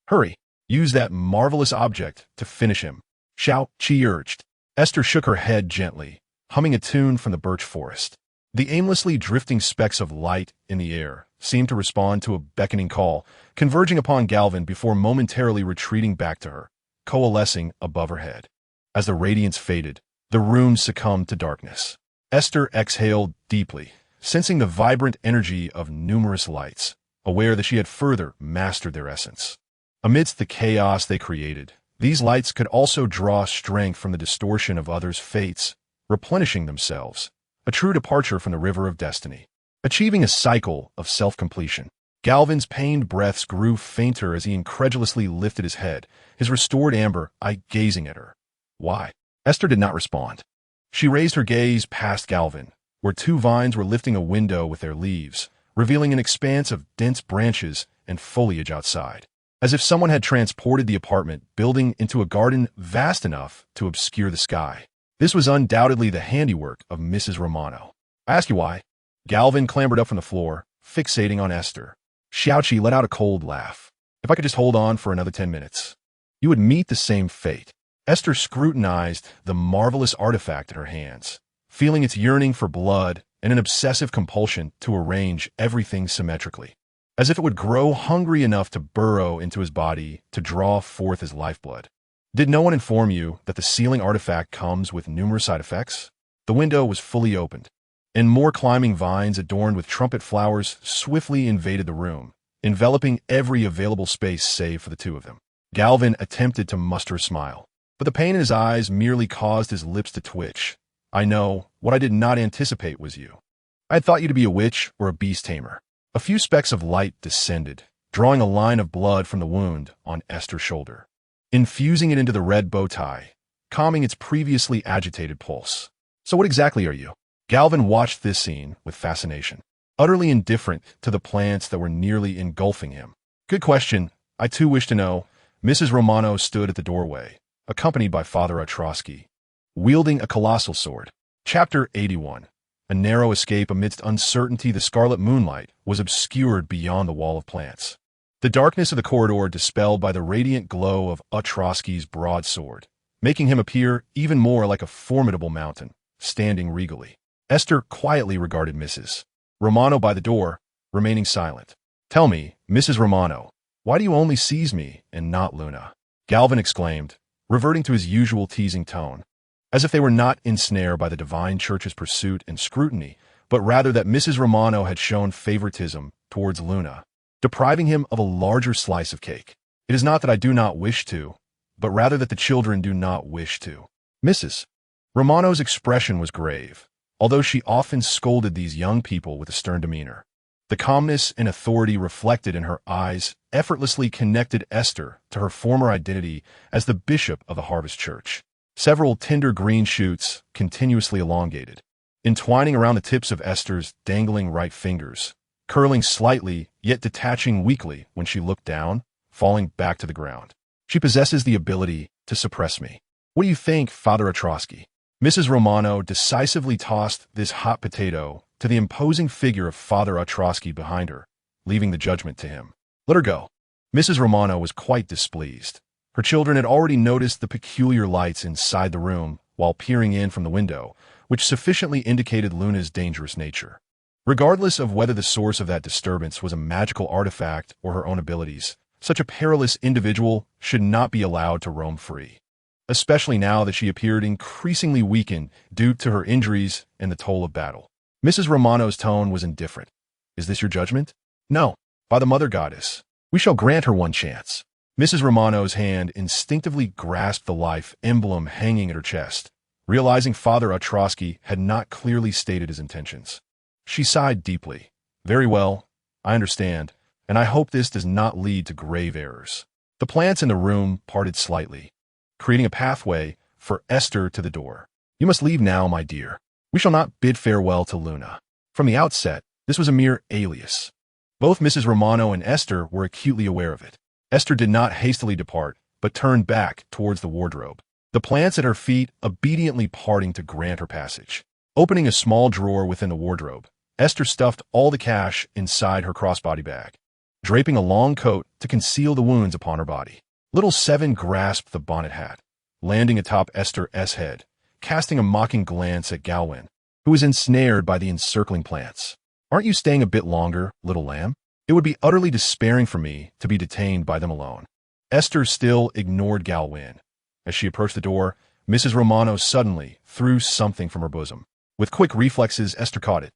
[SPEAKER 1] Hurry, use that marvelous object to finish him, Shao Qi urged. Aiste shook her head gently, humming a tune from the birch forest. The aimlessly drifting specks of light in the air seemed to respond to a beckoning call, converging upon Galvin before momentarily retreating back to her, coalescing above her head. As the radiance faded, the room succumbed to darkness. Aiste exhaled deeply, sensing the vibrant energy of numerous lights, aware that she had further mastered their essence. Amidst the chaos they created, these lights could also draw strength from the distortion of others' fates, replenishing themselves, a true departure from the river of destiny, achieving a cycle of self-completion. Galvin's pained breaths grew fainter as he incredulously lifted his head, his restored amber eye gazing at her. Why? Aiste did not respond. She raised her gaze past Galvin, where 2 vines were lifting a window with their leaves, revealing an expanse of dense branches and foliage outside, as if someone had transported the apartment building into a garden vast enough to obscure the sky. This was undoubtedly the handiwork of Mrs. Romano. I ask you why? Galvin clambered up from the floor, fixating on Aiste. Shao Qi let out a cold laugh. If I could just hold on for another 10 minutes, you would meet the same fate. Aiste scrutinized the marvelous artifact in her hands, feeling its yearning for blood and an obsessive compulsion to arrange everything symmetrically, as if it would grow hungry enough to burrow into his body to draw forth his lifeblood. Did no one inform you that the sealing artifact comes with numerous side effects? The window was fully opened, and more climbing vines adorned with trumpet flowers swiftly invaded the room, enveloping every available space save for the 2 of them. Galvin attempted to muster a smile, but the pain in his eyes merely caused his lips to twitch. I know, what I did not anticipate was you. I had thought you to be a witch or a beast tamer. A few specks of light descended, drawing a line of blood from the wound on Aiste's shoulder, infusing it into the red bow tie, calming its previously agitated pulse. So what exactly are you? Galvin watched this scene with fascination, utterly indifferent to the plants that were nearly engulfing him. Good question. I too wish to know. Mrs. Romano stood at the doorway, accompanied by Father Otrowski, wielding a colossal sword. Chapter 81. A narrow escape amidst uncertainty. The scarlet moonlight was obscured beyond the wall of plants, the darkness of the corridor dispelled by the radiant glow of Otrowski's broadsword, making him appear even more like a formidable mountain, standing regally. Aiste quietly regarded Mrs. Romano by the door, remaining silent. Tell me, Mrs. Romano, why do you only seize me and not Luna? Galvin exclaimed, reverting to his usual teasing tone, as if they were not ensnared by the divine church's pursuit and scrutiny, but rather that Mrs. Romano had shown favoritism towards Luna, depriving him of a larger slice of cake. It is not that I do not wish to, but rather that the children do not wish to. Mrs. Romano's expression was grave, although she often scolded these young people with a stern demeanor. The calmness and authority reflected in her eyes effortlessly connected Aiste to her former identity as the bishop of the Harvest Church. Several tender green shoots continuously elongated, entwining around the tips of Aiste's dangling right fingers, curling slightly yet detaching weakly when she looked down, falling back to the ground. She possesses the ability to suppress me. What do you think, Father Ostrowski? Mrs. Romano decisively tossed this hot potato to the imposing figure of Father Ostrowski behind her, leaving the judgment to him. Let her go. Mrs. Romano was quite displeased. Her children had already noticed the peculiar lights inside the room while peering in from the window, which sufficiently indicated Luna's dangerous nature. Regardless of whether the source of that disturbance was a magical artifact or her own abilities, such a perilous individual should not be allowed to roam free, especially now that she appeared increasingly weakened due to her injuries and the toll of battle. Mrs. Romano's tone was indifferent. Is this your judgment? No. By the Mother Goddess, we shall grant her one chance. Mrs. Romano's hand instinctively grasped the life emblem hanging at her chest, realizing Father Ostrowski had not clearly stated his intentions. She sighed deeply. Very well, I understand, and I hope this does not lead to grave errors. The plants in the room parted slightly, creating a pathway for Aiste to the door. You must leave now, my dear. We shall not bid farewell to Luna. From the outset, this was a mere alias. Both Mrs. Romano and Aiste were acutely aware of it. Aiste did not hastily depart, but turned back towards the wardrobe, the plants at her feet obediently parting to grant her passage. Opening a small drawer within the wardrobe, Aiste stuffed all the cash inside her crossbody bag, draping a long coat to conceal the wounds upon her body. Little Seven grasped the bonnet hat, landing atop Aiste's head, casting a mocking glance at Galwin, who was ensnared by the encircling plants. Aren't you staying a bit longer, little lamb? It would be utterly despairing for me to be detained by them alone. Aiste still ignored Galwin. As she approached the door, Mrs. Romano suddenly threw something from her bosom. With quick reflexes, Aiste caught it,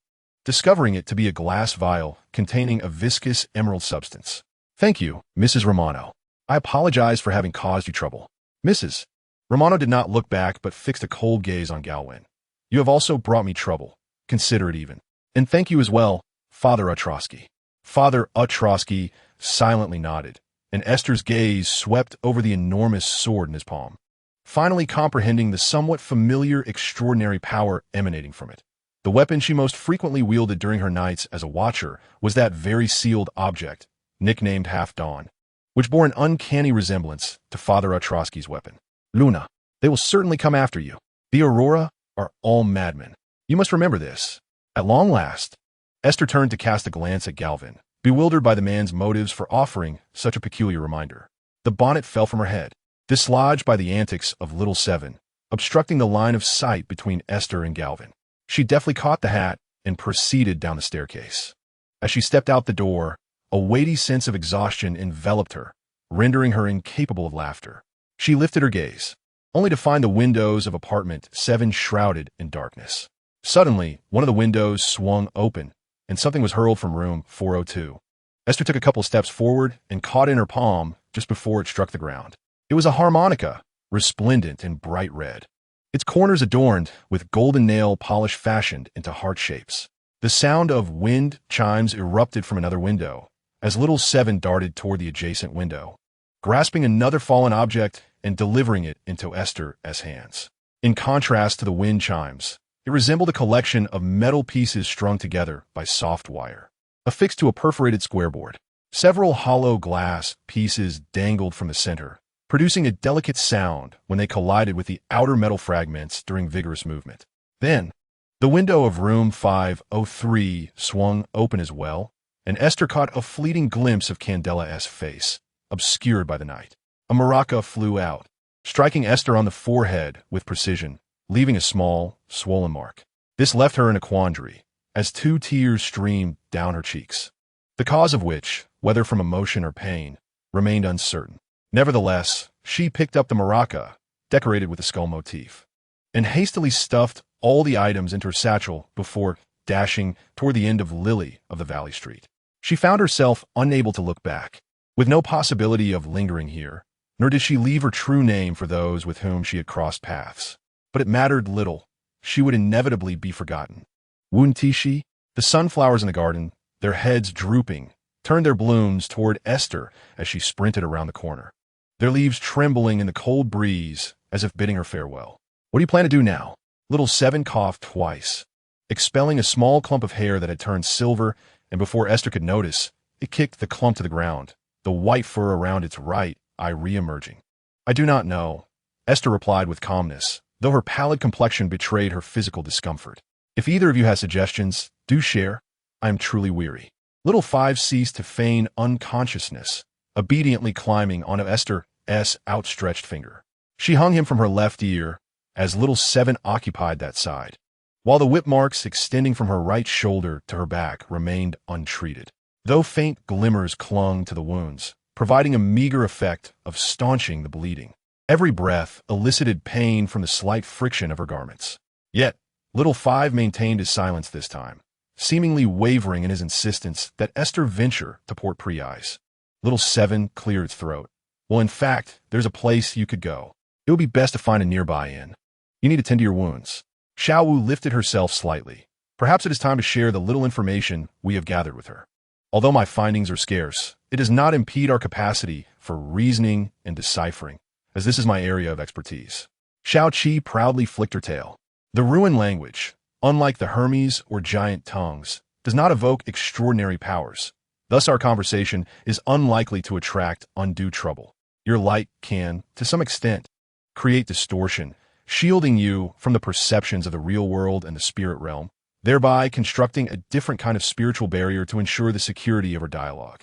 [SPEAKER 1] discovering it to be a glass vial containing a viscous emerald substance. Thank you, Mrs. Romano. I apologize for having caused you trouble. Mrs. Romano did not look back but fixed a cold gaze on Galwin. You have also brought me trouble. Consider it even. And thank you as well, Father Ostrowski. Father Ostrowski silently nodded, and Aiste's gaze swept over the enormous sword in his palm, finally comprehending the somewhat familiar extraordinary power emanating from it. The weapon she most frequently wielded during her nights as a watcher was that very sealed object, nicknamed Half-Dawn, which bore an uncanny resemblance to Father Ostrowski's weapon. Luna, they will certainly come after you. The Aurora are all madmen. You must remember this. At long last, Aiste turned to cast a glance at Galvin, bewildered by the man's motives for offering such a peculiar reminder. The bonnet fell from her head, dislodged by the antics of Little Seven, obstructing the line of sight between Aiste and Galvin. She deftly caught the hat and proceeded down the staircase. As she stepped out the door, a weighty sense of exhaustion enveloped her, rendering her incapable of laughter. She lifted her gaze, only to find the windows of apartment 7 shrouded in darkness. Suddenly, one of the windows swung open, and something was hurled from room 402. Aiste took a couple steps forward and caught it in her palm just before it struck the ground. It was a harmonica, resplendent in bright red, its corners adorned with golden nail polish fashioned into heart shapes. The sound of wind chimes erupted from another window, as Little Seven darted toward the adjacent window, grasping another fallen object and delivering it into Aiste's hands. In contrast to the wind chimes, it resembled a collection of metal pieces strung together by soft wire, affixed to a perforated square board. Several hollow glass pieces dangled from the center, producing a delicate sound when they collided with the outer metal fragments during vigorous movement. Then, the window of room 503 swung open as well, and Aiste caught a fleeting glimpse of Candela's face, obscured by the night. A maraca flew out, striking Aiste on the forehead with precision, leaving a small, swollen mark. This left her in a quandary, as 2 tears streamed down her cheeks, the cause of which, whether from emotion or pain, remained uncertain. Nevertheless, she picked up the maraca, decorated with a skull motif, and hastily stuffed all the items into her satchel before dashing toward the end of Lily of the Valley Street. She found herself unable to look back, with no possibility of lingering here, nor did she leave her true name for those with whom she had crossed paths. But it mattered little. She would inevitably be forgotten. Wuntishi, the sunflowers in the garden, their heads drooping, turned their blooms toward Aiste as she sprinted around the corner, their leaves trembling in the cold breeze as if bidding her farewell. What do you plan to do now? Little Seven coughed twice, expelling a small clump of hair that had turned silver, and before Aiste could notice, it kicked the clump to the ground, the white fur around its right eye re-emerging. I do not know, Aiste replied with calmness, though her pallid complexion betrayed her physical discomfort. If either of you has suggestions, do share. I am truly weary. Little Five ceased to feign unconsciousness, obediently climbing onto Aiste's outstretched finger. She hung him from her left ear, as Little Seven occupied that side, while the whip marks extending from her right shoulder to her back remained untreated, though faint glimmers clung to the wounds, providing a meager effect of staunching the bleeding. Every breath elicited pain from the slight friction of her garments. Yet, Little Five maintained his silence this time, seemingly wavering in his insistence that Aiste venture to Port Preis. Little Seven cleared its throat. Well, in fact, there's a place you could go. It would be best to find a nearby inn. You need to tend to your wounds. Xiao Wu lifted herself slightly. Perhaps it is time to share the little information we have gathered with her. Although my findings are scarce, it does not impede our capacity for reasoning and deciphering, as this is my area of expertise. Xiao Qi proudly flicked her tail. The Ruin language, unlike the Hermes or giant tongues, does not evoke extraordinary powers. Thus our conversation is unlikely to attract undue trouble. Your light can, to some extent, create distortion, shielding you from the perceptions of the real world and the spirit realm, thereby constructing a different kind of spiritual barrier to ensure the security of our dialogue.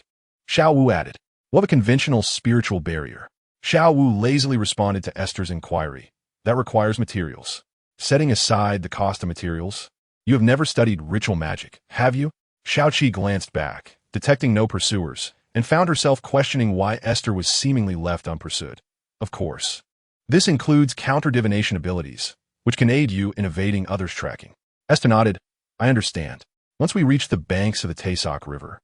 [SPEAKER 1] Xiao Wu added, "What a conventional spiritual barrier." Xiao Wu lazily responded to Aiste's inquiry. That requires materials. Setting aside the cost of materials, you have never studied ritual magic, have you? Xiao Qi glanced back, detecting no pursuers, and found herself questioning why Aiste was seemingly left unpursued. Of course. This includes counter-divination abilities, which can aid you in evading others' tracking. Aiste nodded. I understand. Once we reach the banks of the Taisok River,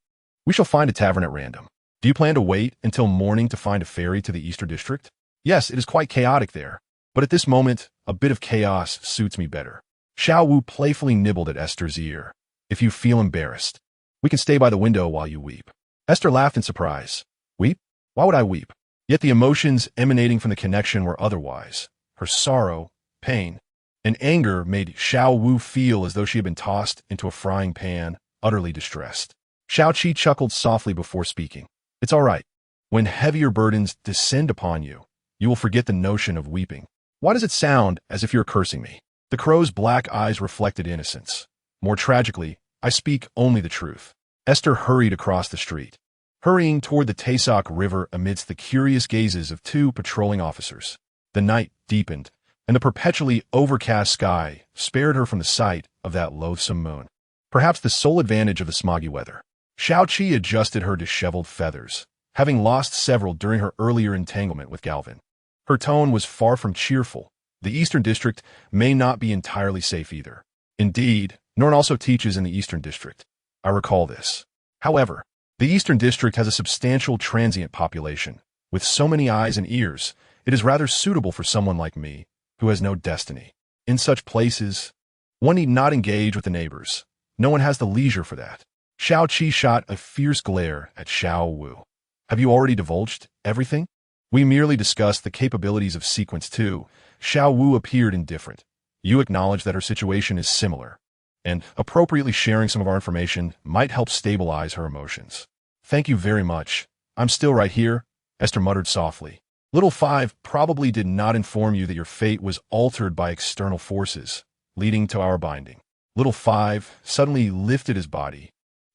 [SPEAKER 1] we shall find a tavern at random. Do you plan to wait until morning to find a ferry to the Eastern District? Yes, it is quite chaotic there, but at this moment, a bit of chaos suits me better. Xiao Wu playfully nibbled at Aiste's ear. If you feel embarrassed, we can stay by the window while you weep. Aiste laughed in surprise. Weep? Why would I weep? Yet the emotions emanating from the connection were otherwise. Her sorrow, pain, and anger made Xiao Wu feel as though she had been tossed into a frying pan, utterly distressed. Xiao Qi chuckled softly before speaking. It's all right. When heavier burdens descend upon you, you will forget the notion of weeping. Why does it sound as if you're cursing me? The crow's black eyes reflected innocence. More tragically, I speak only the truth. Aiste hurried across the street, hurrying toward the Taisok River amidst the curious gazes of two patrolling officers. The night deepened, and the perpetually overcast sky spared her from the sight of that loathsome moon, perhaps the sole advantage of the smoggy weather. Xiao Qi adjusted her disheveled feathers, having lost several during her earlier entanglement with Galvin. Her tone was far from cheerful. The Eastern District may not be entirely safe either. Indeed, Norn also teaches in the Eastern District. I recall this. However, the Eastern District has a substantial transient population. With so many eyes and ears, it is rather suitable for someone like me, who has no destiny. In such places, one need not engage with the neighbors. No one has the leisure for that. Xiao Qi shot a fierce glare at Xiao Wu. Have you already divulged everything? We merely discussed the capabilities of Sequence 2. Xiao Wu appeared indifferent. You acknowledge that her situation is similar, and appropriately sharing some of our information might help stabilize her emotions. Thank you very much. I'm still right here, Aiste muttered softly. Little Five probably did not inform you that your fate was altered by external forces, leading to our binding. Little Five suddenly lifted his body,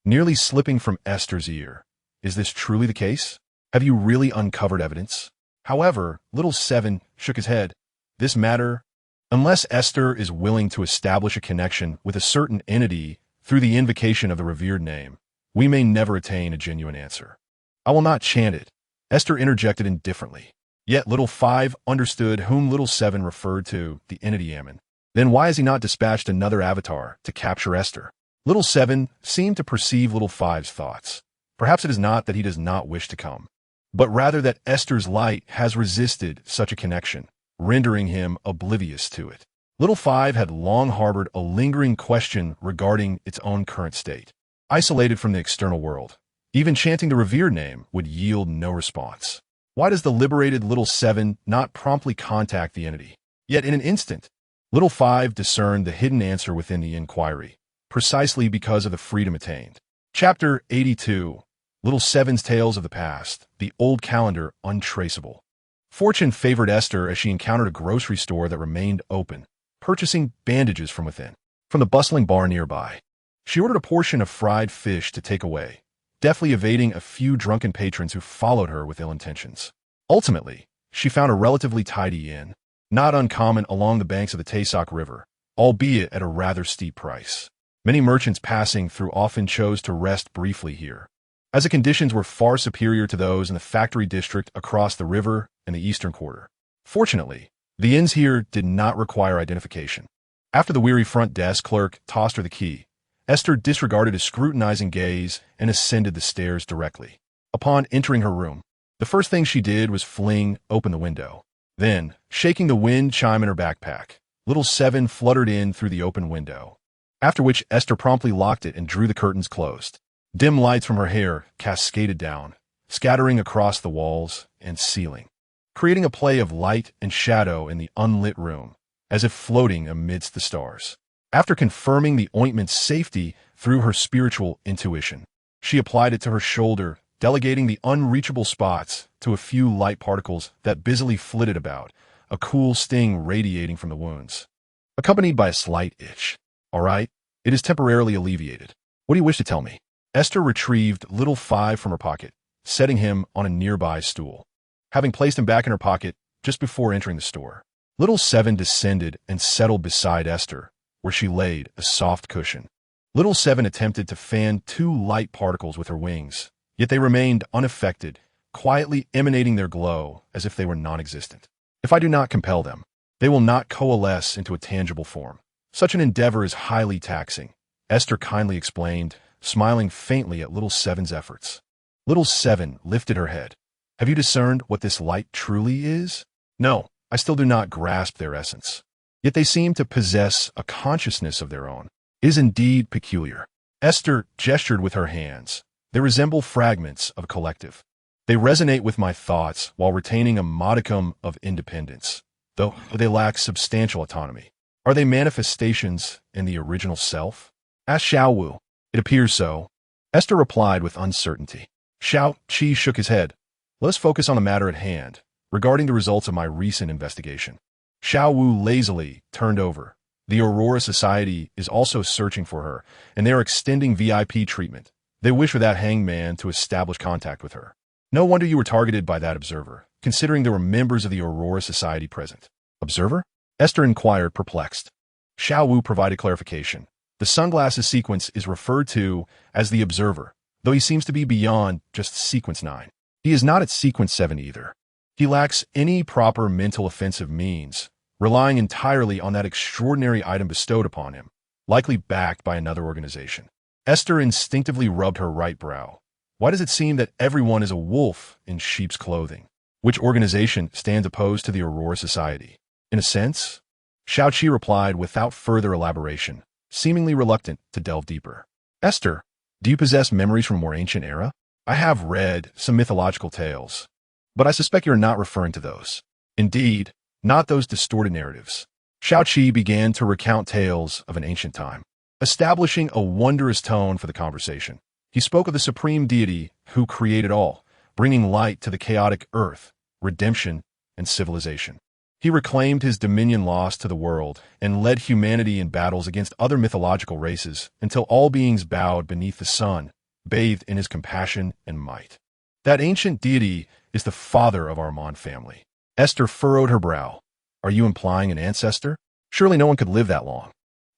[SPEAKER 1] nearly slipping from Aiste's ear. Is this truly the case? Have you really uncovered evidence? However, Little Seven shook his head. This matter, unless Aiste is willing to establish a connection with a certain entity through the invocation of the revered name, we may never attain a genuine answer. I will not chant it, Aiste interjected indifferently. Yet Little Five understood whom Little Seven referred to, the entity Ammon. Then why has he not dispatched another avatar to capture Aiste? Little Seven seemed to perceive Little Five's thoughts. Perhaps it is not that he does not wish to come, but rather that Aiste's light has resisted such a connection, rendering him oblivious to it. Little Five had long harbored a lingering question regarding its own current state. Isolated from the external world, Even chanting the revered name would yield no response. Why does the liberated Little 7 not promptly contact the entity? Yet in an instant, Little 5 discerned the hidden answer within the inquiry, precisely because of the freedom attained. Chapter 82. Little 7's Tales of the Past, the Old Calendar Untraceable. Fortune favored Esther as she encountered a grocery store that remained open, purchasing bandages from within. From the bustling bar nearby, she ordered a portion of fried fish to take away, deftly evading a few drunken patrons who followed her with ill intentions. Ultimately, she found a relatively tidy inn, not uncommon along the banks of the Taysok River, albeit at a rather steep price. Many merchants passing through often chose to rest briefly here, as the conditions were far superior to those in the factory district across the river and the eastern quarter. Fortunately, the inns here did not require identification. After the weary front desk clerk tossed her the key, Esther disregarded his scrutinizing gaze and ascended the stairs directly. Upon entering her room, the first thing she did was fling open the window. Then, shaking the wind chime in her backpack, Little 7 fluttered in through the open window, after which Esther promptly locked it and drew the curtains closed. Dim lights from her hair cascaded down, scattering across the walls and ceiling, creating a play of light and shadow in the unlit room, as if floating amidst the stars. After confirming the ointment's safety through her spiritual intuition, she applied it to her shoulder, delegating the unreachable spots to a few light particles that busily flitted about, a cool sting radiating from the wounds, accompanied by a slight itch. All right, it is temporarily alleviated. What do you wish to tell me? Esther retrieved Little 5 from her pocket, setting him on a nearby stool. Having placed him back in her pocket just before entering the store, Little 7 descended and settled beside Esther, where she laid a soft cushion. Little 7 attempted to fan 2 light particles with her wings, yet they remained unaffected, quietly emanating their glow as if they were non-existent. If I do not compel them, they will not coalesce into a tangible form. Such an endeavor is highly taxing, Esther kindly explained, smiling faintly at Little 7's efforts. Little 7 lifted her head. Have you discerned what this light truly is? No, I still do not grasp their essence. Yet they seem to possess a consciousness of their own. It is indeed peculiar. Esther gestured with her hands. They resemble fragments of a collective. They resonate with my thoughts while retaining a modicum of independence, though they lack substantial autonomy. Are they manifestations in the original self? Asked Xiao Wu. It appears so. Esther replied with uncertainty. Xiao Qi shook his head. Let us focus on the matter at hand, regarding the results of my recent investigation. Xiao Wu lazily turned over. The Aurora Society is also searching for her, and they are extending VIP treatment. They wish for that hangman to establish contact with her. No wonder you were targeted by that observer, considering there were members of the Aurora Society present. Observer? Esther inquired, perplexed. Xiao Wu provided clarification. The sunglasses sequence is referred to as the observer, though he seems to be beyond just sequence 9. He is not at sequence 7 either. He lacks any proper mental offensive means, relying entirely on that extraordinary item bestowed upon him, likely backed by another organization. Esther instinctively rubbed her right brow. Why does it seem that everyone is a wolf in sheep's clothing? Which organization stands opposed to the Aurora Society? In a sense, Xiao Qi replied without further elaboration, seemingly reluctant to delve deeper. Esther, do you possess memories from a more ancient era? I have read some mythological tales, but I suspect you're not referring to those. Indeed, not those distorted narratives. Xiao Qi began to recount tales of an ancient time, establishing a wondrous tone for the conversation. He spoke of the supreme deity who created all, bringing light to the chaotic earth, redemption, and civilization. He reclaimed his dominion lost to the world and led humanity in battles against other mythological races until all beings bowed beneath the sun, bathed in his compassion and might. That ancient deity is the father of our Mon family. Esther furrowed her brow. Are you implying an ancestor? Surely no one could live that long.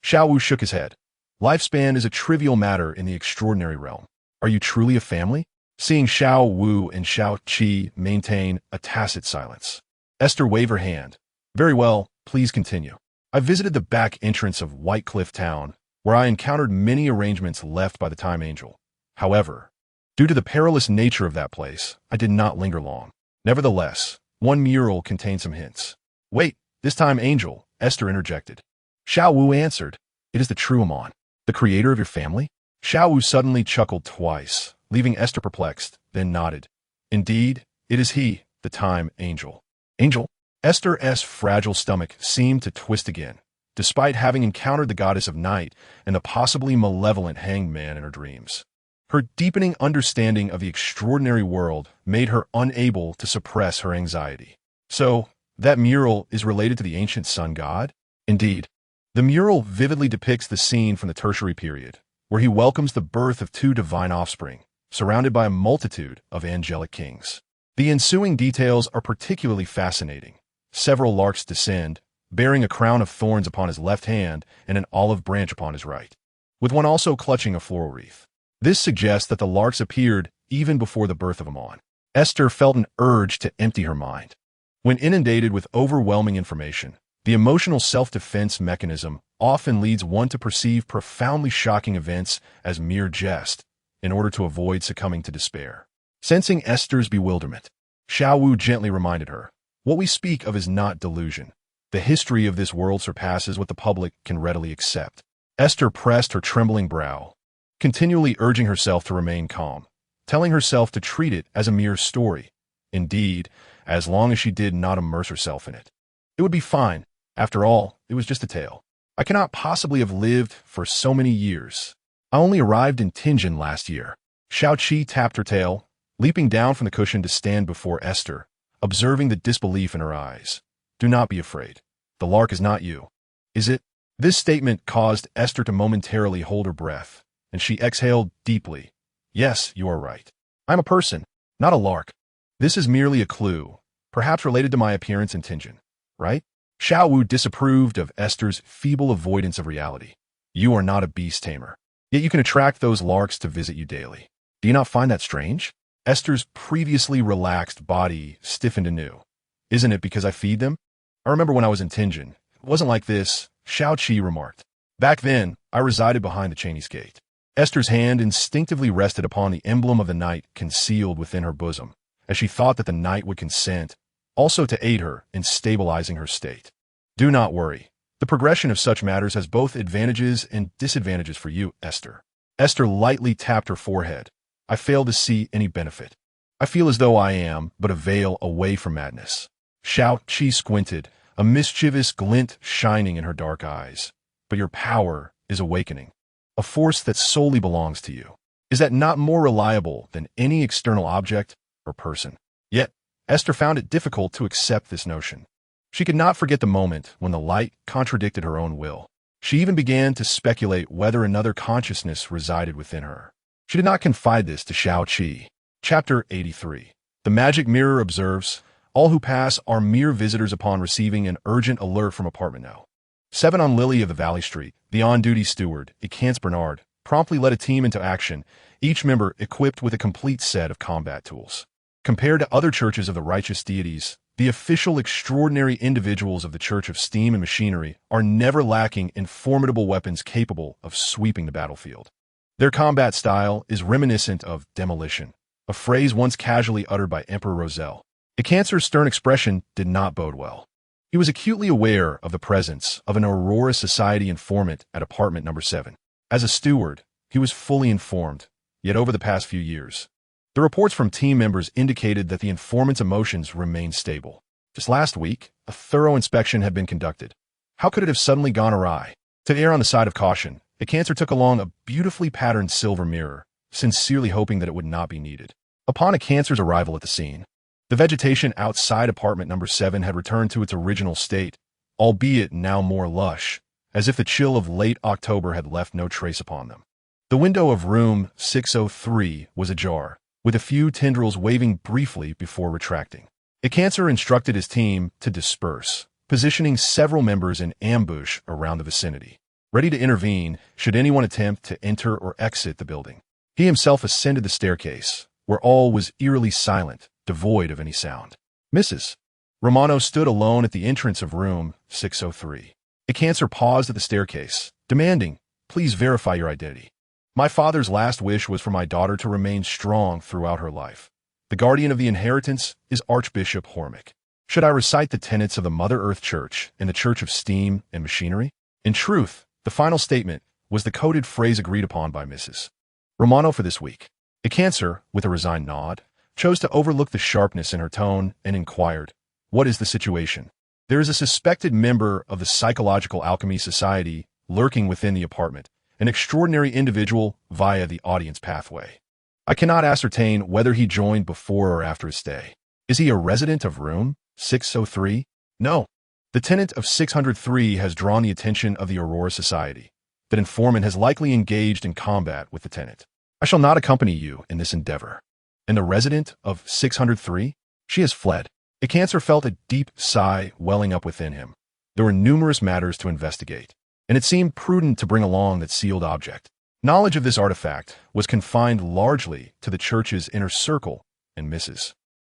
[SPEAKER 1] Xiao Wu shook his head. Lifespan is a trivial matter in the extraordinary realm. Are you truly a family? Seeing Xiao Wu and Xiao Qi maintain a tacit silence, Esther waved her hand. Very well, please continue. I visited the back entrance of White Cliff Town, where I encountered many arrangements left by the Time Angel. However, due to the perilous nature of that place, I did not linger long. Nevertheless, one mural contained some hints. Wait, this Time Angel, Esther interjected. Xiao Wu answered. It is the true Amon, the creator of your family? Xiao Wu suddenly chuckled twice, leaving Esther perplexed, then nodded. Indeed, it is he, the time angel. Angel? Esther's fragile stomach seemed to twist again, despite having encountered the goddess of night and the possibly malevolent hanged man in her dreams. Her deepening understanding of the extraordinary world made her unable to suppress her anxiety. So, that mural is related to the ancient sun god? Indeed. The mural vividly depicts the scene from the tertiary period, where he welcomes the birth of two divine offspring, surrounded by a multitude of angelic kings. The ensuing details are particularly fascinating. Several larks descend, bearing a crown of thorns upon his left hand and an olive branch upon his right, with one also clutching a floral wreath. This suggests that the larks appeared even before the birth of Ammon. Esther felt an urge to empty her mind. When inundated with overwhelming information, the emotional self-defense mechanism often leads one to perceive profoundly shocking events as mere jest, in order to avoid succumbing to despair. Sensing Esther's bewilderment, Xiao Wu gently reminded her, "What we speak of is not delusion. The history of this world surpasses what the public can readily accept." Esther pressed her trembling brow, continually urging herself to remain calm, telling herself to treat it as a mere story. Indeed, as long as she did not immerse herself in it, it would be fine. After all, it was just a tale. I cannot possibly have lived for so many years. I only arrived in Tianjin last year. Xiao Qi tapped her tail, leaping down from the cushion to stand before Esther, observing the disbelief in her eyes. "Do not be afraid. The lark is not you. Is it?" This statement caused Esther to momentarily hold her breath, and she exhaled deeply. "Yes, you are right. I'm a person, not a lark. This is merely a clue, perhaps related to my appearance in Tianjin, right?" Xiao Wu disapproved of Esther's feeble avoidance of reality. "You are not a beast tamer, yet you can attract those larks to visit you daily. Do you not find that strange?" Esther's previously relaxed body stiffened anew. "Isn't it because I feed them? I remember when I was in Tianjin. It wasn't like this," Xiao Qi remarked. "Back then, I resided behind the Chanis Gate." Esther's hand instinctively rested upon the emblem of the night concealed within her bosom, as she thought that the night would consent also to aid her in stabilizing her state. "Do not worry. The progression of such matters has both advantages and disadvantages for you, Esther." Esther lightly tapped her forehead. "I fail to see any benefit. I feel as though I am but a veil away from madness." Xiao Qi squinted, a mischievous glint shining in her dark eyes. "But your power is awakening, a force that solely belongs to you. Is that not more reliable than any external object or person?" Yet, Esther found it difficult to accept this notion. She could not forget the moment when the light contradicted her own will. She even began to speculate whether another consciousness resided within her. She did not confide this to Xiao Qi. Chapter 83. The magic mirror observes, all who pass are mere visitors upon receiving an urgent alert from apartment No. 7 on Lily of the Valley Street. The on-duty steward, Xing Bernard, promptly led a team into action, each member equipped with a complete set of combat tools. Compared to other churches of the righteous deities, the official extraordinary individuals of the Church of Steam and Machinery are never lacking in formidable weapons capable of sweeping the battlefield. Their combat style is reminiscent of demolition, a phrase once casually uttered by Emperor Roselle. Xing's stern expression did not bode well. He was acutely aware of the presence of an Aurora Society informant at apartment number 7. As a steward, he was fully informed, yet over the past few years, the reports from team members indicated that the informant's emotions remained stable. Just last week, a thorough inspection had been conducted. How could it have suddenly gone awry? To err on the side of caution, Xing took along a beautifully patterned silver mirror, sincerely hoping that it would not be needed. Upon Xing's arrival at the scene, the vegetation outside apartment number 7 had returned to its original state, albeit now more lush, as if the chill of late October had left no trace upon them. The window of room 603 was ajar, with a few tendrils waving briefly before retracting. Xing instructed his team to disperse, positioning several members in ambush around the vicinity, ready to intervene should anyone attempt to enter or exit the building. He himself ascended the staircase, where all was eerily silent, devoid of any sound. "Mrs. Romano stood alone at the entrance of room 603. Xing paused at the staircase, demanding, "Please verify your identity. My father's last wish was for my daughter to remain strong throughout her life. The guardian of the inheritance is Archbishop Hormick. Should I recite the tenets of the Mother Earth Church and the Church of Steam and Machinery?" In truth, the final statement was the coded phrase agreed upon by Mrs. Romano for this week. The Cancer, with a resigned nod, chose to overlook the sharpness in her tone and inquired, "What is the situation?" "There is a suspected member of the Psychological Alchemy Society lurking within the apartment, an extraordinary individual via the audience pathway. I cannot ascertain whether he joined before or after his stay. Is he a resident of room 603? No. The tenant of 603 has drawn the attention of the Aurora Society. That informant has likely engaged in combat with the tenant. I shall not accompany you in this endeavor." "And the resident of 603? She has fled." The Cancer felt a deep sigh welling up within him. There were numerous matters to investigate, and it seemed prudent to bring along that sealed object. Knowledge of this artifact was confined largely to the church's inner circle, and Mrs.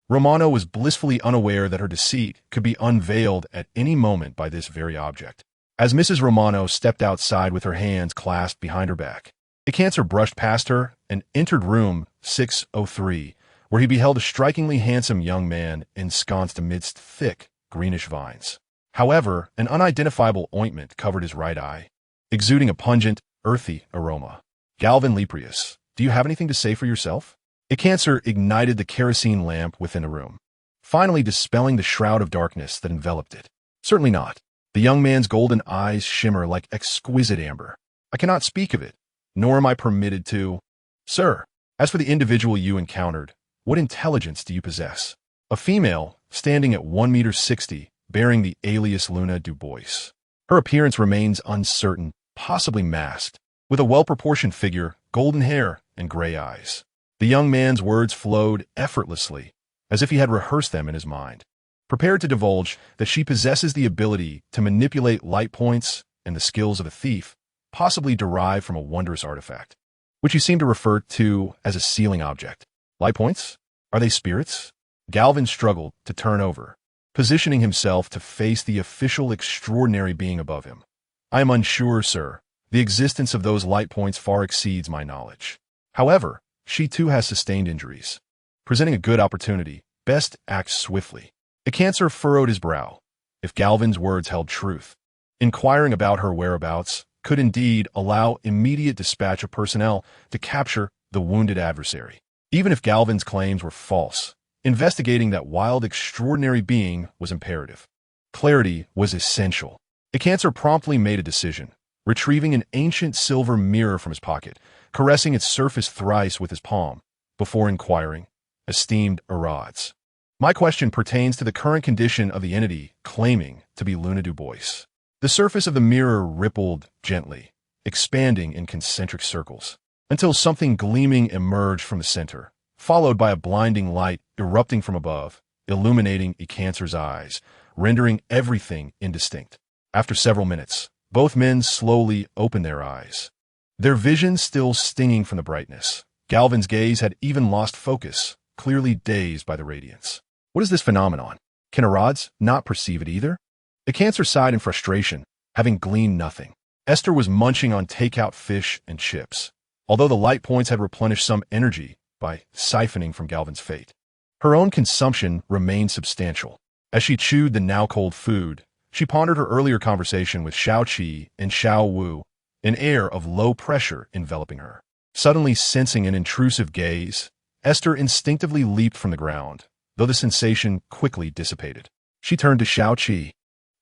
[SPEAKER 1] Romano was blissfully unaware that her deceit could be unveiled at any moment by this very object. As Mrs. Romano stepped outside with her hands clasped behind her back, the Cancer brushed past her and entered room 603, where he beheld a strikingly handsome young man ensconced amidst thick, greenish vines. However, an unidentifiable ointment covered his right eye, exuding a pungent, earthy aroma. "Galvin Leprius, do you have anything to say for yourself?" The Cancer ignited the kerosene lamp within the room, finally dispelling the shroud of darkness that enveloped it. "Certainly not." The young man's golden eyes shimmer like exquisite amber. "I cannot speak of it, nor am I permitted to." "Sir, as for the individual you encountered, what intelligence do you possess?" "A female, standing at 1 meter 60, bearing the alias Luna Du Bois. Her appearance remains uncertain, possibly masked, with a well-proportioned figure, golden hair, and gray eyes." The young man's words flowed effortlessly, as if he had rehearsed them in his mind, prepared to divulge that she possesses the ability to manipulate light points and the skills of a thief, possibly derived from a wondrous artifact, which you seem to refer to as a sealing object. "Light points? Are they spirits?" Galvin struggled to turn over, positioning himself to face the official extraordinary being above him. "I am unsure, sir. The existence of those light points far exceeds my knowledge. However, she too has sustained injuries. Presenting a good opportunity, best act swiftly." The Cancer furrowed his brow. If Galvin's words held truth, inquiring about her whereabouts could indeed allow immediate dispatch of personnel to capture the wounded adversary. Even if Galvin's claims were false, investigating that wild, extraordinary being was imperative. Clarity was essential. The Cancer promptly made a decision, retrieving an ancient silver mirror from his pocket, caressing its surface thrice with his palm, before inquiring, "Esteemed Arads, my question pertains to the current condition of the entity claiming to be Luna Du Bois." The surface of the mirror rippled gently, expanding in concentric circles, until something gleaming emerged from the center, followed by a blinding light erupting from above, illuminating the Cancer's eyes, rendering everything indistinct. After several minutes, both men slowly opened their eyes, their vision still stinging from the brightness. Galvin's gaze had even lost focus, clearly dazed by the radiance. "What is this phenomenon? Can Arads not perceive it either?" The Cancer sighed in frustration, having gleaned nothing. Esther was munching on takeout fish and chips, although the light points had replenished some energy by siphoning from Galvin's fate. Her own consumption remained substantial. As she chewed the now-cold food, she pondered her earlier conversation with Xiao Qi and Xiao Wu, an air of low pressure enveloping her. Suddenly sensing an intrusive gaze, Esther instinctively leaped from the ground, though the sensation quickly dissipated. She turned to Xiao Qi,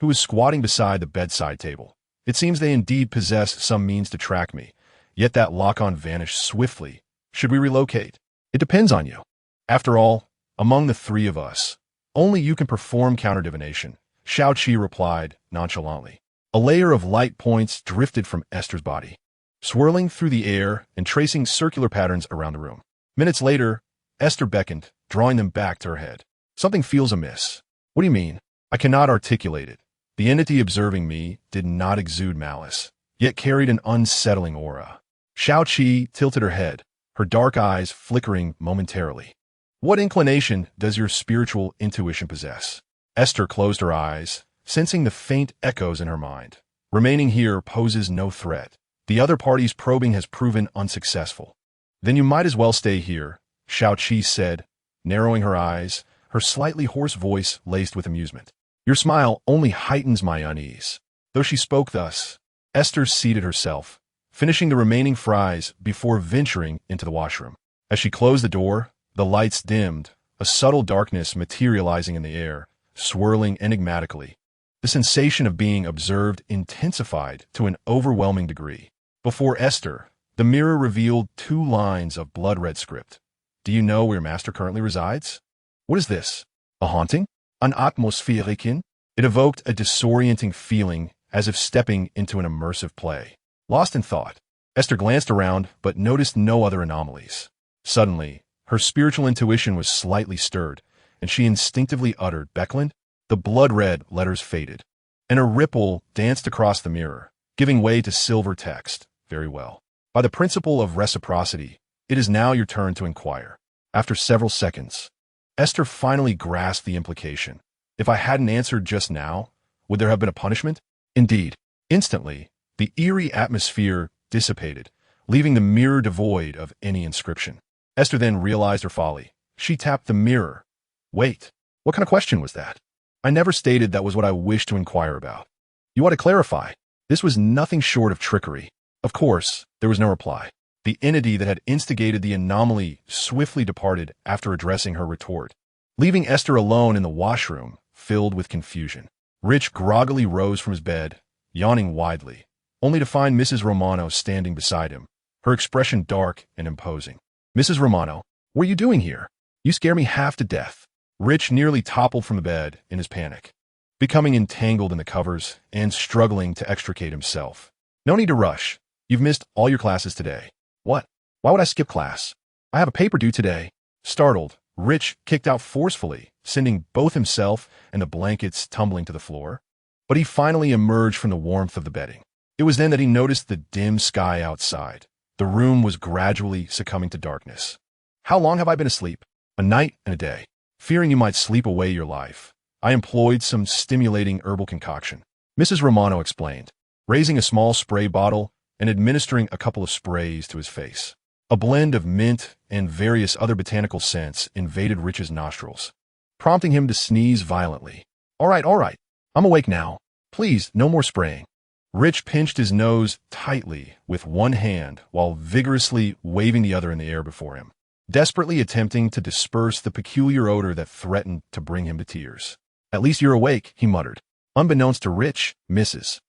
[SPEAKER 1] who was squatting beside the bedside table. "It seems they indeed possess some means to track me, yet that lock-on vanished swiftly. Should we relocate?" "It depends on you. After all, among the three of us, only you can perform counter-divination," Xiao Qi replied nonchalantly. A layer of light points drifted from Esther's body, swirling through the air and tracing circular patterns around the room. Minutes later, Esther beckoned, drawing them back to her head. "Something feels amiss." "What do you mean?" "I cannot articulate it. The entity observing me did not exude malice, yet carried an unsettling aura." Xiao Qi tilted her head, her dark eyes flickering momentarily. "What inclination does your spiritual intuition possess?" Esther closed her eyes, sensing the faint echoes in her mind. "Remaining here poses no threat. The other party's probing has proven unsuccessful." "Then you might as well stay here," Xiao Qi said, narrowing her eyes, her slightly hoarse voice laced with amusement. "Your smile only heightens my unease." Though she spoke thus, Esther seated herself, finishing the remaining fries before venturing into the washroom. As she closed the door, the lights dimmed, a subtle darkness materializing in the air, swirling enigmatically. The sensation of being observed intensified to an overwhelming degree. Before Esther, the mirror revealed 2 lines of blood-red script. Do you know where your master currently resides? What is this? A haunting? An atmospherikin? It evoked a disorienting feeling as if stepping into an immersive play. Lost in thought, Esther glanced around but noticed no other anomalies. Suddenly, her spiritual intuition was slightly stirred, and she instinctively uttered, "Beckland?" The blood-red letters faded, and a ripple danced across the mirror, giving way to silver text. Very well. By the principle of reciprocity, it is now your turn to inquire. After several seconds, Esther finally grasped the implication. If I hadn't answered just now, would there have been a punishment? Indeed. Instantly, the eerie atmosphere dissipated, leaving the mirror devoid of any inscription. Esther then realized her folly. She tapped the mirror. Wait, what kind of question was that? I never stated that was what I wished to inquire about. You ought to clarify. This was nothing short of trickery. Of course, there was no reply. The entity that had instigated the anomaly swiftly departed after addressing her retort, leaving Esther alone in the washroom, filled with confusion. Rich groggily rose from his bed, yawning widely, only to find Mrs. Romano standing beside him, her expression dark and imposing. "Mrs. Romano, what are you doing here? You scare me half to death." Rich nearly toppled from the bed in his panic, becoming entangled in the covers and struggling to extricate himself. "No need to rush. You've missed all your classes today." "What? Why would I skip class? I have a paper due today." Startled, Rich kicked out forcefully, sending both himself and the blankets tumbling to the floor. But he finally emerged from the warmth of the bedding. It was then that he noticed the dim sky outside. The room was gradually succumbing to darkness. "How long have I been asleep?" "A night and a day. Fearing you might sleep away your life, I employed some stimulating herbal concoction," Mrs. Romano explained, raising a small spray bottle and administering a couple of sprays to his face. A blend of mint and various other botanical scents invaded Rich's nostrils, prompting him to sneeze violently. All right, I'm awake now. Please, no more spraying." Rich pinched his nose tightly with one hand while vigorously waving the other in the air before him, desperately attempting to disperse the peculiar odor that threatened to bring him to tears. "At least you're awake," he muttered. Unbeknownst to Rich, Mrs.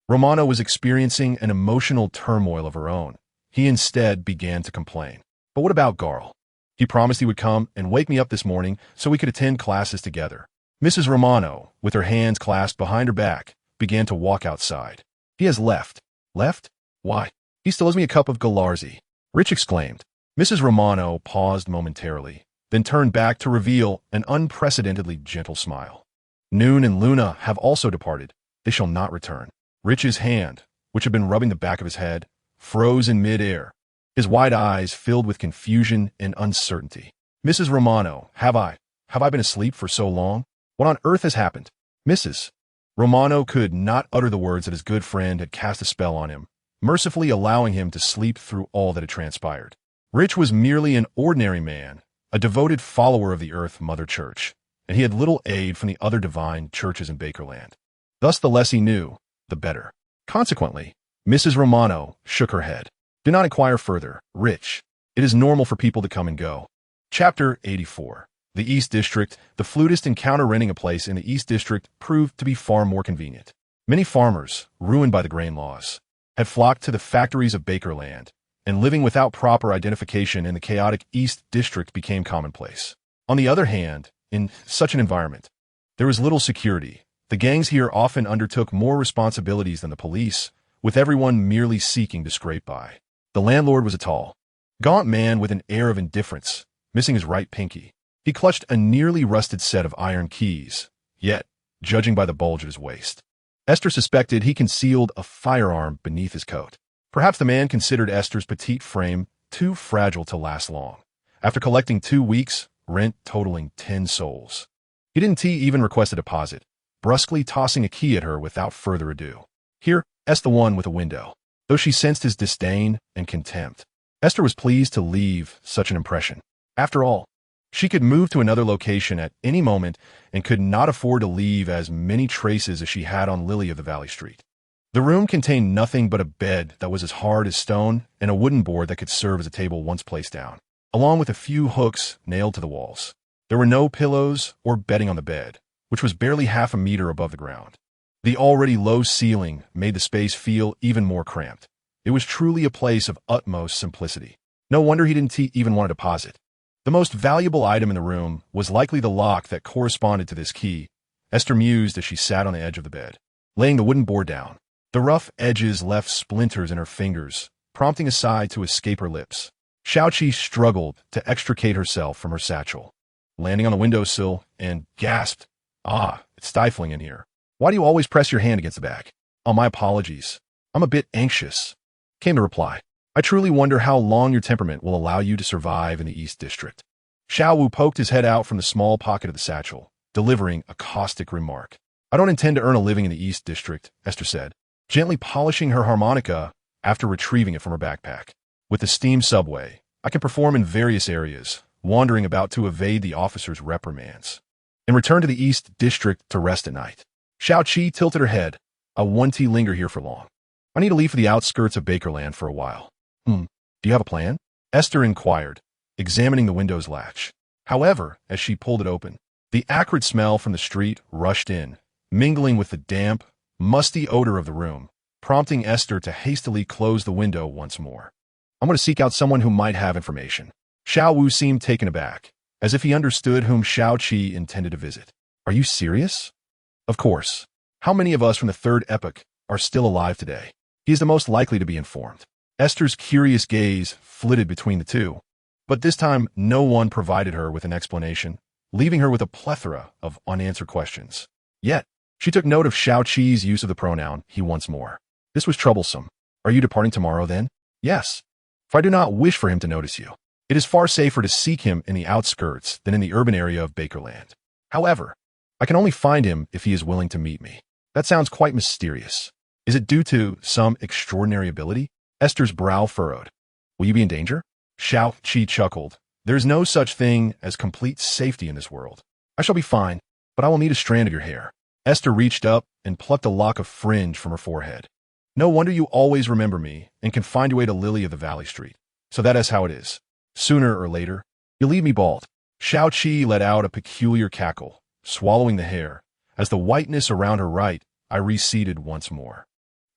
[SPEAKER 1] Romano was experiencing an emotional turmoil of her own. He instead began to complain. "But what about Garl? He promised he would come and wake me up this morning so we could attend classes together." Mrs. Romano, with her hands clasped behind her back, began to walk outside. "He has left." "Left? Why? He still owes me a cup of Galarzi," Rich exclaimed. Mrs. Romano paused momentarily, then turned back to reveal an unprecedentedly gentle smile. "Noon and Luna have also departed. They shall not return." Rich's hand, which had been rubbing the back of his head, froze in mid-air, his wide eyes filled with confusion and uncertainty. "Mrs. Romano, have I been asleep for so long? What on earth has happened?" Mrs. Romano could not utter the words that his good friend had cast a spell on him, mercifully allowing him to sleep through all that had transpired. Rich was merely an ordinary man, a devoted follower of the Earth Mother Church, and he had little aid from the other divine churches in Bakerland. Thus the less he knew, the better. Consequently, Mrs. Romano shook her head. "Do not inquire further, Rich. It is normal for people to come and go." Chapter 84. The East District. The flutist encounter renting a place in the East District proved to be far more convenient. Many farmers, ruined by the grain laws, had flocked to the factories of Bakerland, and living without proper identification in the chaotic East District became commonplace. On the other hand, in such an environment, there was little security. The gangs here often undertook more responsibilities than the police, with everyone merely seeking to scrape by. The landlord was a tall, gaunt man with an air of indifference, missing his right pinky. He clutched a nearly rusted set of iron keys, yet, judging by the bulge at his waist, Esther suspected he concealed a firearm beneath his coat. Perhaps the man considered Esther's petite frame too fragile to last long. After collecting 2 weeks, rent totaling 10 souls, he didn't even request a deposit, brusquely tossing a key at her without further ado. "Here, S the one with a window." Though she sensed his disdain and contempt, Esther was pleased to leave such an impression. After all, she could move to another location at any moment and could not afford to leave as many traces as she had on Lily of the Valley Street. The room contained nothing but a bed that was as hard as stone and a wooden board that could serve as a table once placed down. along with a few hooks nailed to the walls. There were no pillows or bedding on the bed, which was barely half a meter above the ground. The already low ceiling made the space feel even more cramped. It was truly a place of utmost simplicity. No wonder he didn't even want to deposit. The most valuable item in the room was likely the lock that corresponded to this key, Aiste mused as she sat on the edge of the bed, laying the wooden board down. The rough edges left splinters in her fingers, prompting a sigh to escape her lips. Xiaoqi struggled to extricate herself from her satchel, landing on the windowsill, and gasped, "Ah, it's stifling in here. Why do you always press your hand against the back?" "Oh, my apologies. I'm a bit anxious," came the reply. "I truly wonder how long your temperament will allow you to survive in the East District." Xiao Wu poked his head out from the small pocket of the satchel, delivering a caustic remark. "I don't intend to earn a living in the East District," Aiste said, gently polishing her harmonica after retrieving it from her backpack. "With the steam subway, I can perform in various areas, wandering about to evade the officers' reprimands, and return to the East District to rest at night." Xiaoqi tilted her head. "I won't linger here for long. I need to leave for the outskirts of Bakerland for a while." Do you have a plan?" Aiste inquired, examining the window's latch. However, as she pulled it open, the acrid smell from the street rushed in, mingling with the damp, musty odor of the room, prompting Aiste to hastily close the window once more. "I'm going to seek out someone who might have information." Xiao Wu seemed taken aback, as if he understood whom Xiaoqi intended to visit. "Are you serious?" "Of course. How many of us from the Third Epoch are still alive today? He is the most likely to be informed." Esther's curious gaze flitted between the two, but this time no one provided her with an explanation, leaving her with a plethora of unanswered questions. Yet, she took note of Xiaoqi's use of the pronoun he once more. This was troublesome. "Are you departing tomorrow then?" "Yes, for I do not wish for him to notice you. It is far safer to seek him in the outskirts than in the urban area of Bakerland. However, I can only find him if he is willing to meet me." "That sounds quite mysterious. Is it due to some extraordinary ability?" Esther's brow furrowed. "Will you be in danger?" Xiaoqi chuckled. "There is no such thing as complete safety in this world. I shall be fine, but I will need a strand of your hair." Aiste reached up and plucked a lock of fringe from her forehead. "No wonder you always remember me and can find your way to Lily of the Valley Street. So that is how it is. Sooner or later, you'll leave me bald." Xiaoqi let out a peculiar cackle, swallowing the hair. As the whiteness around her right eye receded once more.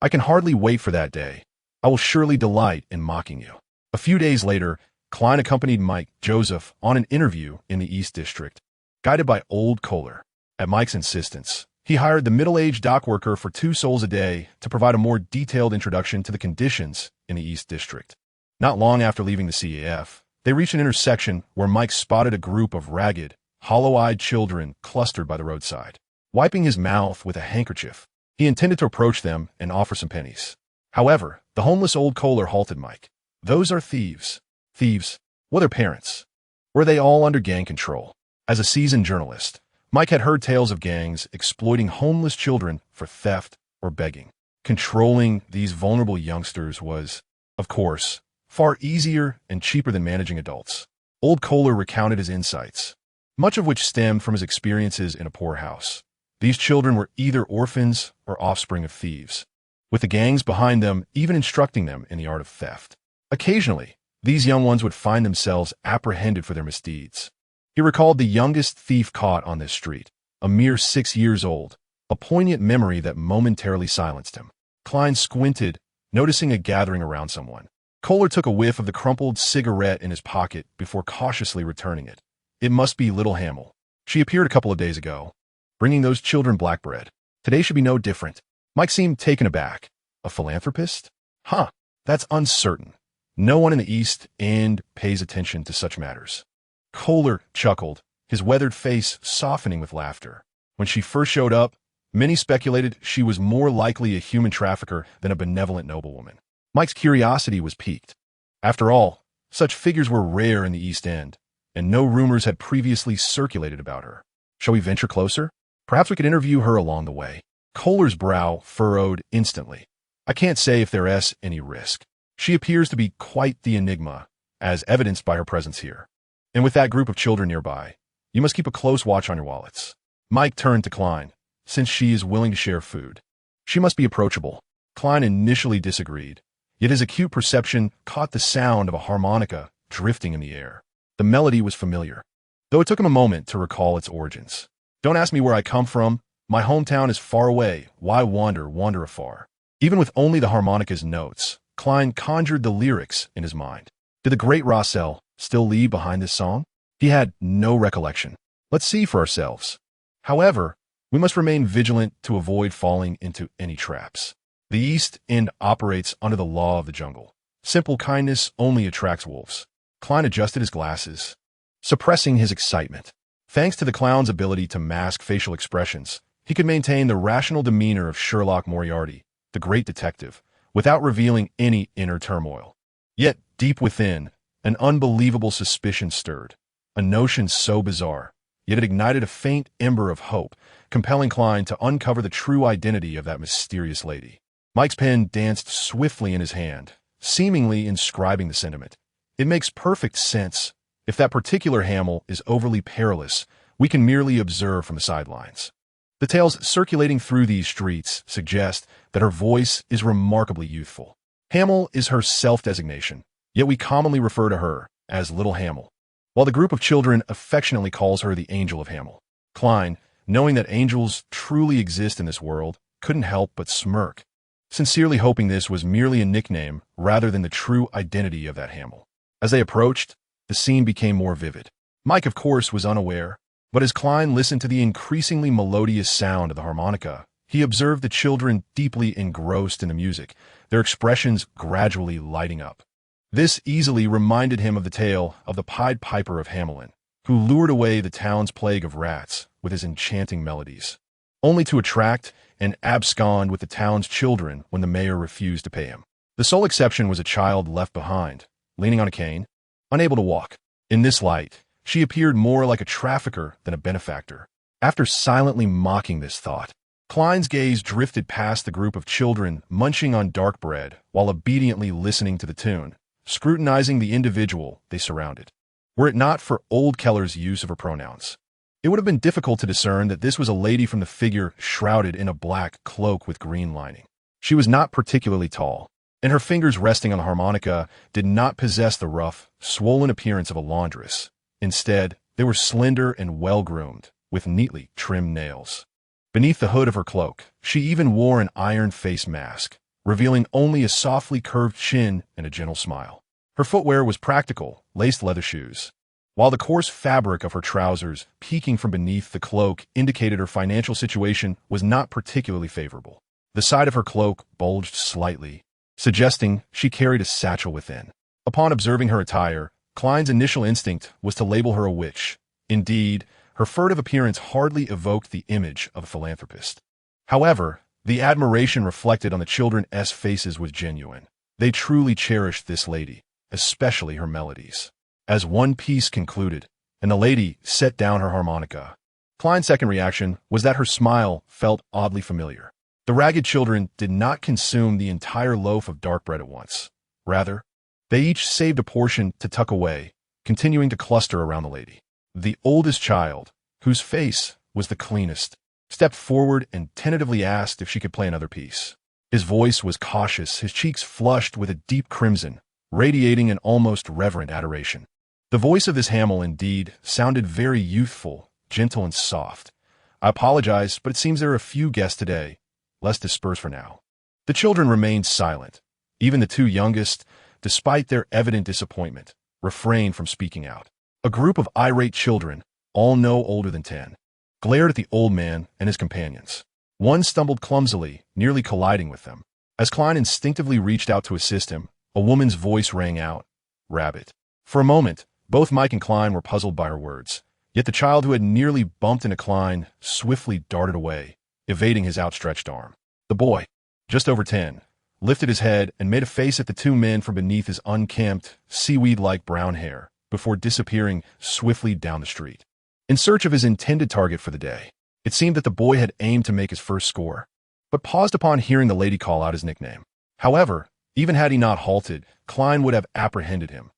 [SPEAKER 1] "I can hardly wait for that day. I will surely delight in mocking you." A few days later, Klein accompanied Mike Joseph on an interview in the East District, guided by Old Kohler. At Mike's insistence, he hired the middle-aged dock worker for 2 souls a day to provide a more detailed introduction to the conditions in the East District. Not long after leaving the CAF, they reached an intersection where Mike spotted a group of ragged, hollow-eyed children clustered by the roadside. Wiping his mouth with a handkerchief, he intended to approach them and offer some pennies. However, the homeless Old Kohler halted Mike. "Those are thieves." "Thieves? Well, their parents. Were they all under gang control?" As a seasoned journalist, Mike had heard tales of gangs exploiting homeless children for theft or begging. Controlling these vulnerable youngsters was, of course, far easier and cheaper than managing adults. Old Kohler recounted his insights, much of which stemmed from his experiences in a poorhouse. These children were either orphans or offspring of thieves, with the gangs behind them even instructing them in the art of theft. Occasionally, these young ones would find themselves apprehended for their misdeeds. He recalled the youngest thief caught on this street, a mere 6 years old, a poignant memory that momentarily silenced him. Klein squinted, noticing a gathering around someone. Kohler took a whiff of the crumpled cigarette in his pocket before cautiously returning it. "It must be little Hamill. She appeared a couple of days ago, bringing those children black bread. Today should be no different." Mike seemed taken aback. "A philanthropist? Huh, that's uncertain. No one in the East End pays attention to such matters." Kohler chuckled, his weathered face softening with laughter. When she first showed up, many speculated she was more likely a human trafficker than a benevolent noblewoman. Mike's curiosity was piqued. After all, such figures were rare in the East End, and no rumors had previously circulated about her. "Shall we venture closer? Perhaps we could interview her along the way." Kohler's brow furrowed instantly. "I can't say if there's any risk. She appears to be quite the enigma, as evidenced by her presence here. And with that group of children nearby, you must keep a close watch on your wallets." Mike turned to Klein. "Since she is willing to share food, she must be approachable." Klein initially disagreed, yet his acute perception caught the sound of a harmonica drifting in the air. The melody was familiar, though it took him a moment to recall its origins. Don't ask me where I come from. My hometown is far away. Why wander afar? Even with only the harmonica's notes, Klein conjured the lyrics in his mind. Did the great Rossel still lead behind this song? He had no recollection. Let's see for ourselves. However, we must remain vigilant to avoid falling into any traps. The East End operates under the law of the jungle. Simple kindness only attracts wolves. Klein adjusted his glasses, suppressing his excitement. Thanks to the clown's ability to mask facial expressions, he could maintain the rational demeanor of Sherlock Moriarty, the great detective, without revealing any inner turmoil. Yet, deep within, an unbelievable suspicion stirred. A notion so bizarre, yet it ignited a faint ember of hope, compelling Klein to uncover the true identity of that mysterious lady. Mike's pen danced swiftly in his hand, seemingly inscribing the sentiment. It makes perfect sense. If that particular Hamel is overly perilous, we can merely observe from the sidelines. The tales circulating through these streets suggest that her voice is remarkably youthful. Hamel is her self-designation, yet we commonly refer to her as Little Hamel, while the group of children affectionately calls her the Angel of Hamel. Klein, knowing that angels truly exist in this world, couldn't help but smirk, sincerely hoping this was merely a nickname rather than the true identity of that Hamel. As they approached, the scene became more vivid. Mike, of course, was unaware, but as Klein listened to the increasingly melodious sound of the harmonica, he observed the children deeply engrossed in the music, their expressions gradually lighting up. This easily reminded him of the tale of the Pied Piper of Hamelin, who lured away the town's plague of rats with his enchanting melodies, only to attract and abscond with the town's children when the mayor refused to pay him. The sole exception was a child left behind, leaning on a cane, unable to walk. In this light, she appeared more like a trafficker than a benefactor. After silently mocking this thought, Klein's gaze drifted past the group of children munching on dark bread while obediently listening to the tune, scrutinizing the individual they surrounded. Were it not for old Keller's use of her pronouns, it would have been difficult to discern that this was a lady from the figure shrouded in a black cloak with green lining. She was not particularly tall, and her fingers resting on the harmonica did not possess the rough, swollen appearance of a laundress. Instead, they were slender and well-groomed, with neatly trimmed nails. Beneath the hood of her cloak, she even wore an iron face mask, revealing only a softly curved chin and a gentle smile. Her footwear was practical, laced leather shoes, while the coarse fabric of her trousers peeking from beneath the cloak indicated her financial situation was not particularly favorable. The side of her cloak bulged slightly, suggesting she carried a satchel within. Upon observing her attire, Klein's initial instinct was to label her a witch. Indeed, her furtive appearance hardly evoked the image of a philanthropist. However, the admiration reflected on the children's faces was genuine. They truly cherished this lady, especially her melodies. As one piece concluded, and the lady set down her harmonica, Klein's second reaction was that her smile felt oddly familiar. The ragged children did not consume the entire loaf of dark bread at once. Rather, they each saved a portion to tuck away, continuing to cluster around the lady. The oldest child, whose face was the cleanest, stepped forward and tentatively asked if she could play another piece. His voice was cautious, his cheeks flushed with a deep crimson, radiating an almost reverent adoration. The voice of this Hamel indeed sounded very youthful, gentle and soft. I apologize, but it seems there are a few guests today. Let's disperse for now. The children remained silent. Even the two youngest, despite their evident disappointment, refrained from speaking out. A group of irate children, all no older than 10, glared at the old man and his companions. One stumbled clumsily, nearly colliding with them. As Klein instinctively reached out to assist him, a woman's voice rang out, "Rabbit." For a moment, both Mike and Klein were puzzled by her words, yet the child who had nearly bumped into Klein swiftly darted away, evading his outstretched arm. The boy, just over 10, lifted his head and made a face at the two men from beneath his unkempt, seaweed-like brown hair, before disappearing swiftly down the street. In search of his intended target for the day, it seemed that the boy had aimed to make his first score, but paused upon hearing the lady call out his nickname. However, even had he not halted, Klein would have apprehended him.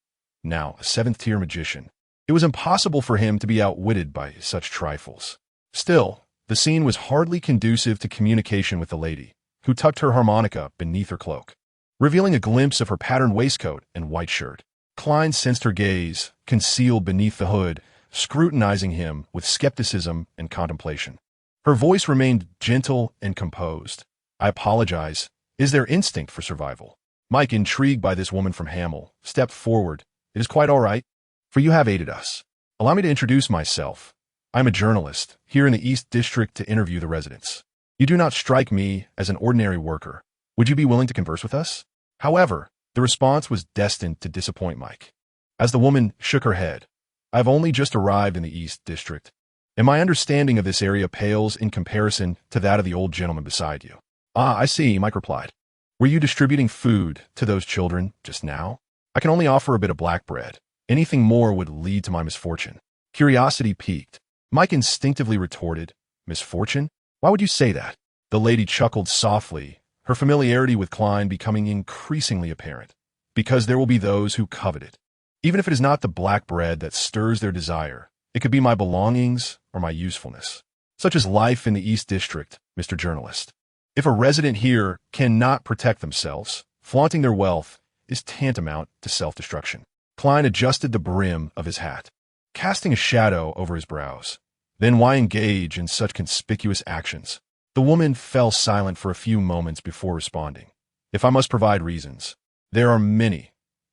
[SPEAKER 1] Now, a seventh-tier magician, it was impossible for him to be outwitted by such trifles. Still, the scene was hardly conducive to communication with the lady, who tucked her harmonica beneath her cloak, revealing a glimpse of her patterned waistcoat and white shirt. Klein sensed her gaze, concealed beneath the hood, scrutinizing him with skepticism and contemplation. Her voice remained gentle and composed. I apologize. Is there instinct for survival? Mike, intrigued by this woman from Hamel, stepped forward. It is quite all right, for you have aided us. Allow me to introduce myself. I'm a journalist, here in the East District to interview the residents. You do not strike me as an ordinary worker. Would you be willing to converse with us? However, the response was destined to disappoint Mike. As the woman shook her head, I've only just arrived in the East District, and my understanding of this area pales in comparison to that of the old gentleman beside you. Ah, I see, Mike replied. Were you distributing food to those children just now? I can only offer a bit of black bread. Anything more would lead to my misfortune. Curiosity piqued. Mike instinctively retorted, Misfortune? Why would you say that? The lady chuckled softly, her familiarity with Klein becoming increasingly apparent. Because there will be those who covet it. Even if it is not the black bread that stirs their desire, it could be my belongings or my usefulness. Such is life in the East District, Mr. Journalist. If a resident here cannot protect themselves, flaunting their wealth is tantamount to self-destruction. Klein adjusted the brim of his hat, casting a shadow over his brows. Then why engage in such conspicuous actions? The woman fell silent for a few moments before responding. If I must provide reasons, there are many.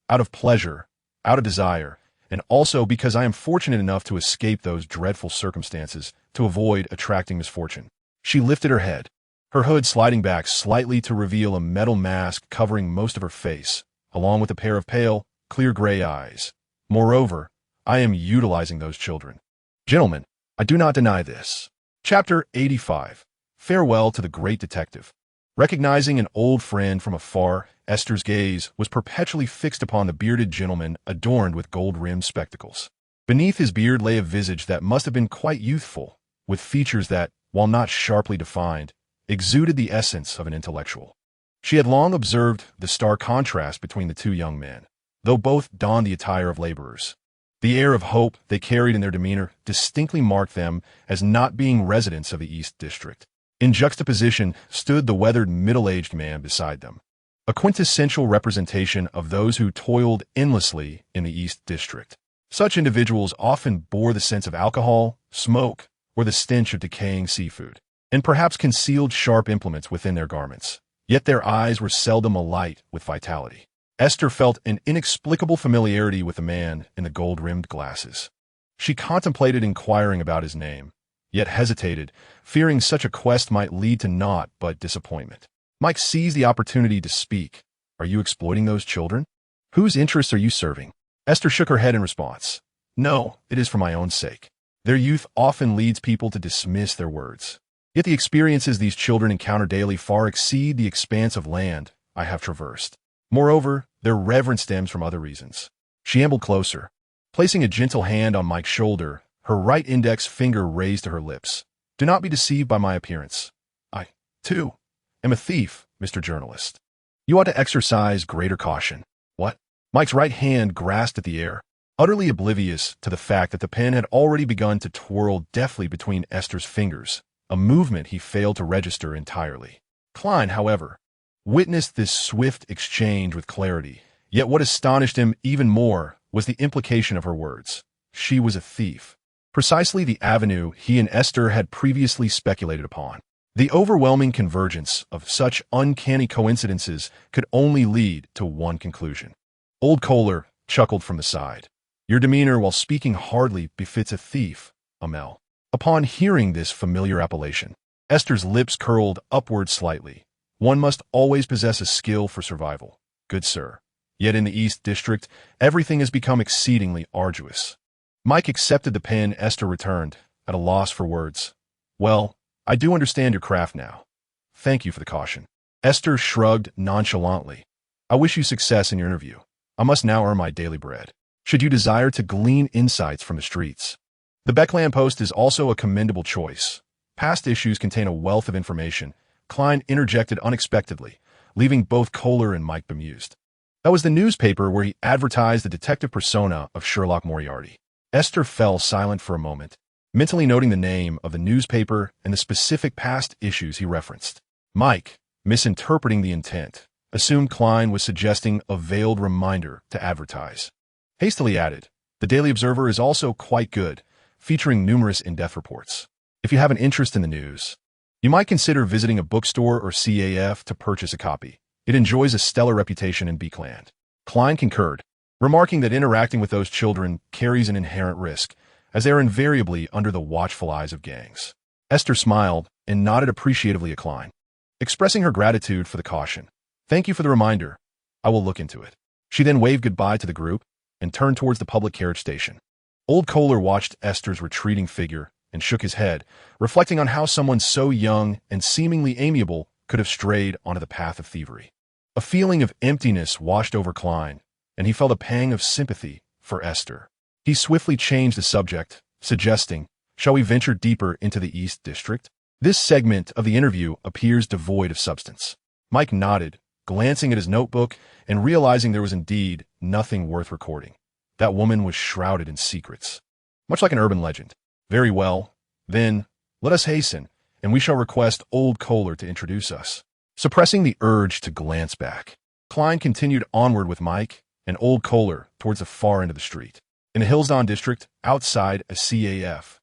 [SPEAKER 1] Out of pleasure, out of desire, and also because I am fortunate enough to escape those dreadful circumstances to avoid attracting misfortune. She lifted her head, her hood sliding back slightly to reveal a metal mask covering most of her face, along with a pair of pale, clear gray eyes. Moreover, I am utilizing those children. Gentlemen, I do not deny this. Chapter 85. Farewell to the Great Detective. Recognizing an old friend from afar, Aiste's gaze was perpetually fixed upon the bearded gentleman adorned with gold-rimmed spectacles. Beneath his beard lay a visage that must have been quite youthful, with features that, while not sharply defined, exuded the essence of an intellectual. She had long observed the stark contrast between the two young men, though both donned the attire of laborers. The air of hope they carried in their demeanor distinctly marked them as not being residents of the East District. In juxtaposition stood the weathered middle-aged man beside them, a quintessential representation of those who toiled endlessly in the East District. Such individuals often bore the scent of alcohol, smoke, or the stench of decaying seafood, and perhaps concealed sharp implements within their garments. Yet their eyes were seldom alight with vitality. Aiste felt an inexplicable familiarity with the man in the gold-rimmed glasses. She contemplated inquiring about his name, yet hesitated, fearing such a quest might lead to naught but disappointment. Mike seized the opportunity to speak. Are you exploiting those children? Whose interests are you serving? Aiste shook her head in response. No, it is for my own sake. Their youth often leads people to dismiss their words. Yet the experiences these children encounter daily far exceed the expanse of land I have traversed. Moreover, their reverence stems from other reasons. She ambled closer, placing a gentle hand on Mike's shoulder, her right index finger raised to her lips. Do not be deceived by my appearance. I, too, am a thief, Mr. Journalist. You ought to exercise greater caution. What? Mike's right hand grasped at the air, utterly oblivious to the fact that the pen had already begun to twirl deftly between Aiste's fingers, a movement he failed to register entirely. Klein, however, witnessed this swift exchange with clarity, yet what astonished him even more was the implication of her words. She was a thief. Precisely the avenue he and Aiste had previously speculated upon. The overwhelming convergence of such uncanny coincidences could only lead to one conclusion. Old Kohler chuckled from the side. Your demeanor while speaking hardly befits a thief, Amel. Upon hearing this familiar appellation, Aiste's lips curled upward slightly. One must always possess a skill for survival, good sir. Yet in the East District, everything has become exceedingly arduous. Mike accepted the pen Aiste returned, at a loss for words. Well, I do understand your craft now. Thank you for the caution. Aiste shrugged nonchalantly. I wish you success in your interview. I must now earn my daily bread. Should you desire to glean insights from the streets, the Beckland Post is also a commendable choice. Past issues contain a wealth of information. Klein interjected unexpectedly, leaving both Kohler and Mike bemused. That was the newspaper where he advertised the detective persona of Sherlock Moriarty. Aiste fell silent for a moment, mentally noting the name of the newspaper and the specific past issues he referenced. Mike, misinterpreting the intent, assumed Klein was suggesting a veiled reminder to advertise. Hastily added, the Daily Observer is also quite good, featuring numerous in-depth reports. If you have an interest in the news, you might consider visiting a bookstore or CAF to purchase a copy. It enjoys a stellar reputation in Beakland. Klein concurred, remarking that interacting with those children carries an inherent risk, as they are invariably under the watchful eyes of gangs. Aiste smiled and nodded appreciatively at Klein, expressing her gratitude for the caution. Thank you for the reminder. I will look into it. She then waved goodbye to the group and turned towards the public carriage station. Old Kohler watched Aiste's retreating figure and shook his head, reflecting on how someone so young and seemingly amiable could have strayed onto the path of thievery. A feeling of emptiness washed over Klein, and he felt a pang of sympathy for Aiste. He swiftly changed the subject, suggesting, shall we venture deeper into the East District? This segment of the interview appears devoid of substance. Mike nodded, glancing at his notebook and realizing there was indeed nothing worth recording. That woman was shrouded in secrets, much like an urban legend. Very well, then, let us hasten, and we shall request Old Kohler to introduce us. Suppressing the urge to glance back, Klein continued onward with Mike and Old Kohler towards the far end of the street. In the Hillsdon district, outside a CAF.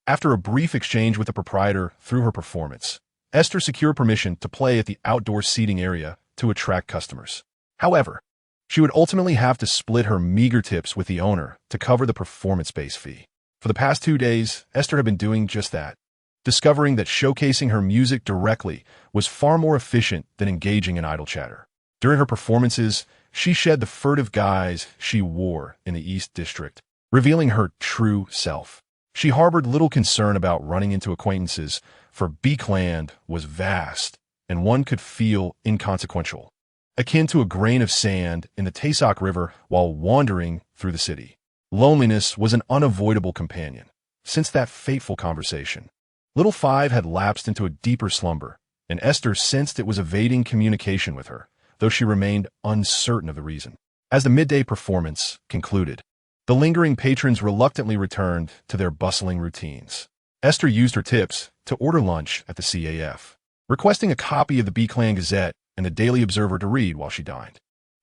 [SPEAKER 1] After a brief exchange with the proprietor through her performance, Aiste secured permission to play at the outdoor seating area to attract customers. However, she would ultimately have to split her meager tips with the owner to cover the performance-based fee. For the past 2 days, Aiste had been doing just that, discovering that showcasing her music directly was far more efficient than engaging in idle chatter. During her performances, she shed the furtive guise she wore in the East District, revealing her true self. She harbored little concern about running into acquaintances, for Beakland was vast, and one could feel inconsequential, akin to a grain of sand in the Taysok River while wandering through the city. Loneliness was an unavoidable companion. Since that fateful conversation, Little Five had lapsed into a deeper slumber, and Aiste sensed it was evading communication with her, though she remained uncertain of the reason. As the midday performance concluded, the lingering patrons reluctantly returned to their bustling routines. Aiste used her tips to order lunch at the CAF, requesting a copy of the Beakland Gazette and the Daily Observer to read while she dined.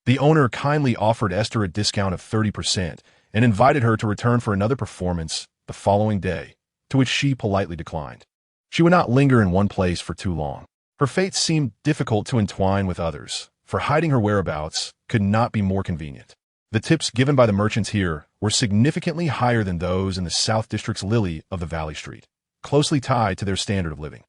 [SPEAKER 1] The owner kindly offered Aiste a discount of 30% and invited her to return for another performance the following day, to which she politely declined. She would not linger in one place for too long. Her fate seemed difficult to entwine with others, for hiding her whereabouts could not be more convenient. The tips given by the merchants here were significantly higher than those in the South District's Lily of the Valley Street, closely tied to their standard of living.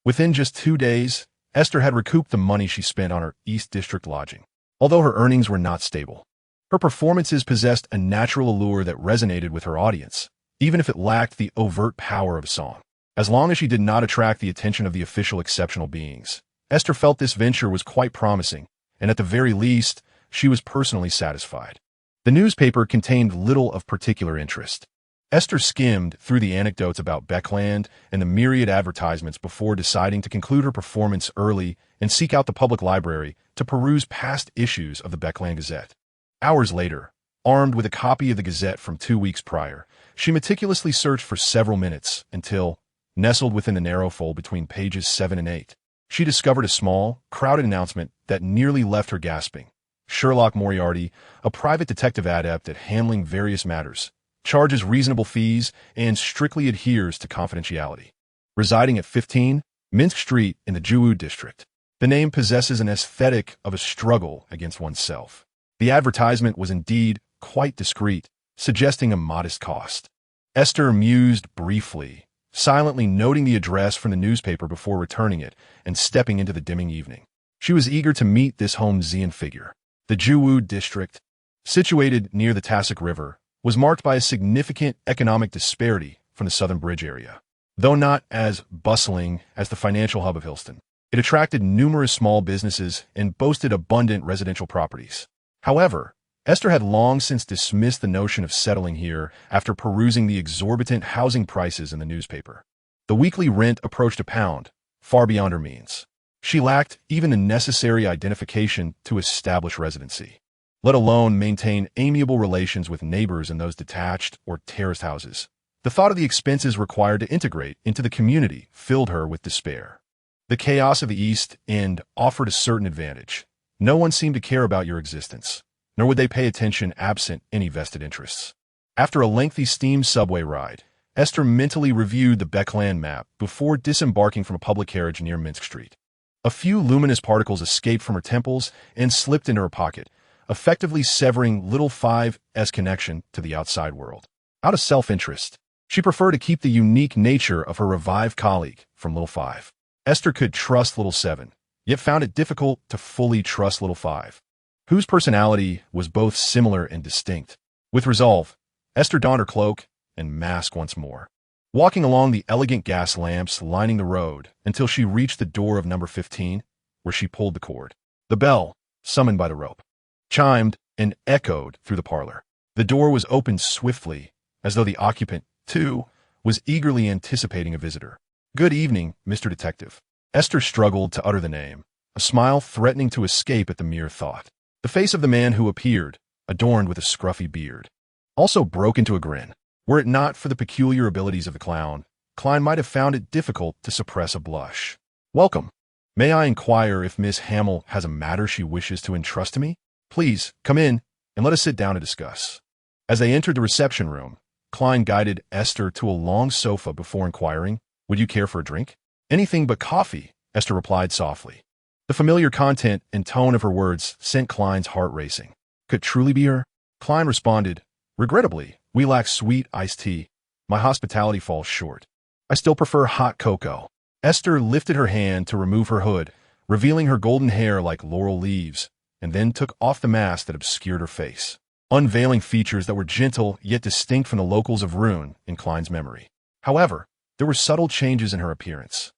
[SPEAKER 1] Within just 2 days, Aiste had recouped the money she spent on her East District lodging. Although her earnings were not stable, her performances possessed a natural allure that resonated with her audience, even if it lacked the overt power of song. As long as she did not attract the attention of the official exceptional beings, Aiste felt this venture was quite promising, and at the very least, she was personally satisfied. The newspaper contained little of particular interest. Aiste skimmed through the anecdotes about Beakland and the myriad advertisements before deciding to conclude her performance early and seek out the public library to peruse past issues of the Beakland Gazette. Hours later, armed with a copy of the Gazette from 2 weeks prior, she meticulously searched for several minutes until, nestled within the narrow fold between pages 7 and 8, she discovered a small, crowded announcement that nearly left her gasping. Sherlock Moriarty, a private detective adept at handling various matters, charges reasonable fees and strictly adheres to confidentiality. Residing at 15 Minsk Street in the Jewwood district, the name possesses an aesthetic of a struggle against oneself. The advertisement was indeed quite discreet, suggesting a modest cost. Aiste mused briefly, silently noting the address from the newspaper before returning it and stepping into the dimming evening. She was eager to meet this Holmesian figure. The Jewwood district, situated near the Taysok River, was marked by a significant economic disparity from the Southern Bridge area. Though not as bustling as the financial hub of Hillsdon, it attracted numerous small businesses and boasted abundant residential properties. However, Aiste had long since dismissed the notion of settling here after perusing the exorbitant housing prices in the newspaper. The weekly rent approached £1, far beyond her means. She lacked even the necessary identification to establish residency, let alone maintain amiable relations with neighbors in those detached or terraced houses. The thought of the expenses required to integrate into the community filled her with despair. The chaos of the East End offered a certain advantage. No one seemed to care about your existence. nor would they pay attention absent any vested interests. After a lengthy steam subway ride, Esther mentally reviewed the Beckland map before disembarking from a public carriage near Minsk Street. A few luminous particles escaped from her temples and slipped into her pocket, effectively severing Little Five's connection to the outside world. Out of self-interest, she preferred to keep the unique nature of her revived colleague from Little Five. Esther could trust Little Seven, yet found it difficult to fully trust Little Five, whose personality was both similar and distinct. With resolve, Esther donned her cloak and mask once more, walking along the elegant gas lamps lining the road until she reached the door of number 15, where she pulled the cord. The bell, summoned by the rope, chimed and echoed through the parlor. The door was opened swiftly, as though the occupant, too, was eagerly anticipating a visitor. "Good evening, Mr. Detective." Esther struggled to utter the name, a smile threatening to escape at the mere thought. The face of the man who appeared, adorned with a scruffy beard, also broke into a grin. Were it not for the peculiar abilities of the clown, Klein might have found it difficult to suppress a blush. "Welcome. May I inquire if Miss Hamill has a matter she wishes to entrust to me? Please, come in, and let us sit down and discuss." As they entered the reception room, Klein guided Esther to a long sofa before inquiring, "Would you care for a drink?" "Anything but coffee," Esther replied softly. The familiar content and tone of her words sent Klein's heart racing. Could it truly be her? Klein responded, "Regrettably, we lack sweet iced tea. My hospitality falls short. I still prefer hot cocoa." Esther lifted her hand to remove her hood, revealing her golden hair like laurel leaves, and then took off the mask that obscured her face, unveiling features that were gentle yet distinct from the locals of Rune in Klein's memory. However, there were subtle changes in her appearance.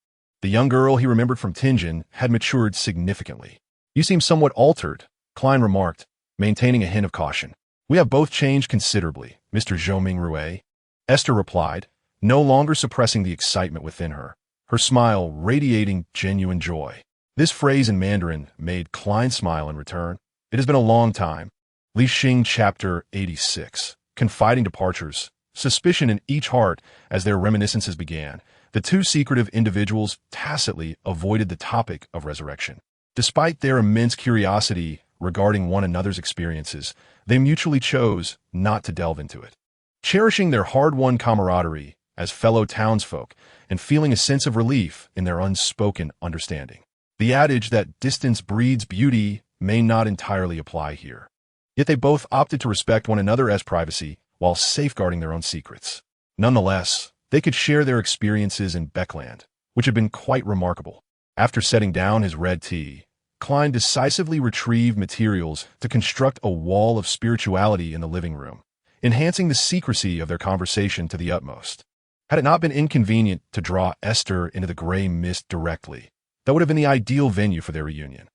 [SPEAKER 1] The young girl he remembered from Tingen had matured significantly. "You seem somewhat altered," Klein remarked, maintaining a hint of caution. "We have both changed considerably, Mr. Zhoming Rue," Esther replied, no longer suppressing the excitement within her, her smile radiating genuine joy. This phrase in Mandarin made Klein smile in return. It has been a long time. Li Xing Chapter 86. Confiding departures, suspicion in each heart as their reminiscences began. The two secretive individuals tacitly avoided the topic of resurrection. Despite their immense curiosity regarding one another's experiences, they mutually chose not to delve into it. Cherishing their hard-won camaraderie as fellow townsfolk and feeling a sense of relief in their unspoken understanding. The adage that distance breeds beauty may not entirely apply here. Yet they both opted to respect one another's privacy while safeguarding their own secrets. Nonetheless, they could share their experiences in Beckland, which had been quite remarkable. After setting down his red tea, Klein decisively retrieved materials to construct a wall of spirituality in the living room, enhancing the secrecy of their conversation to the utmost. Had it not been inconvenient to draw Esther into the gray mist directly, that would have been the ideal venue for their reunion.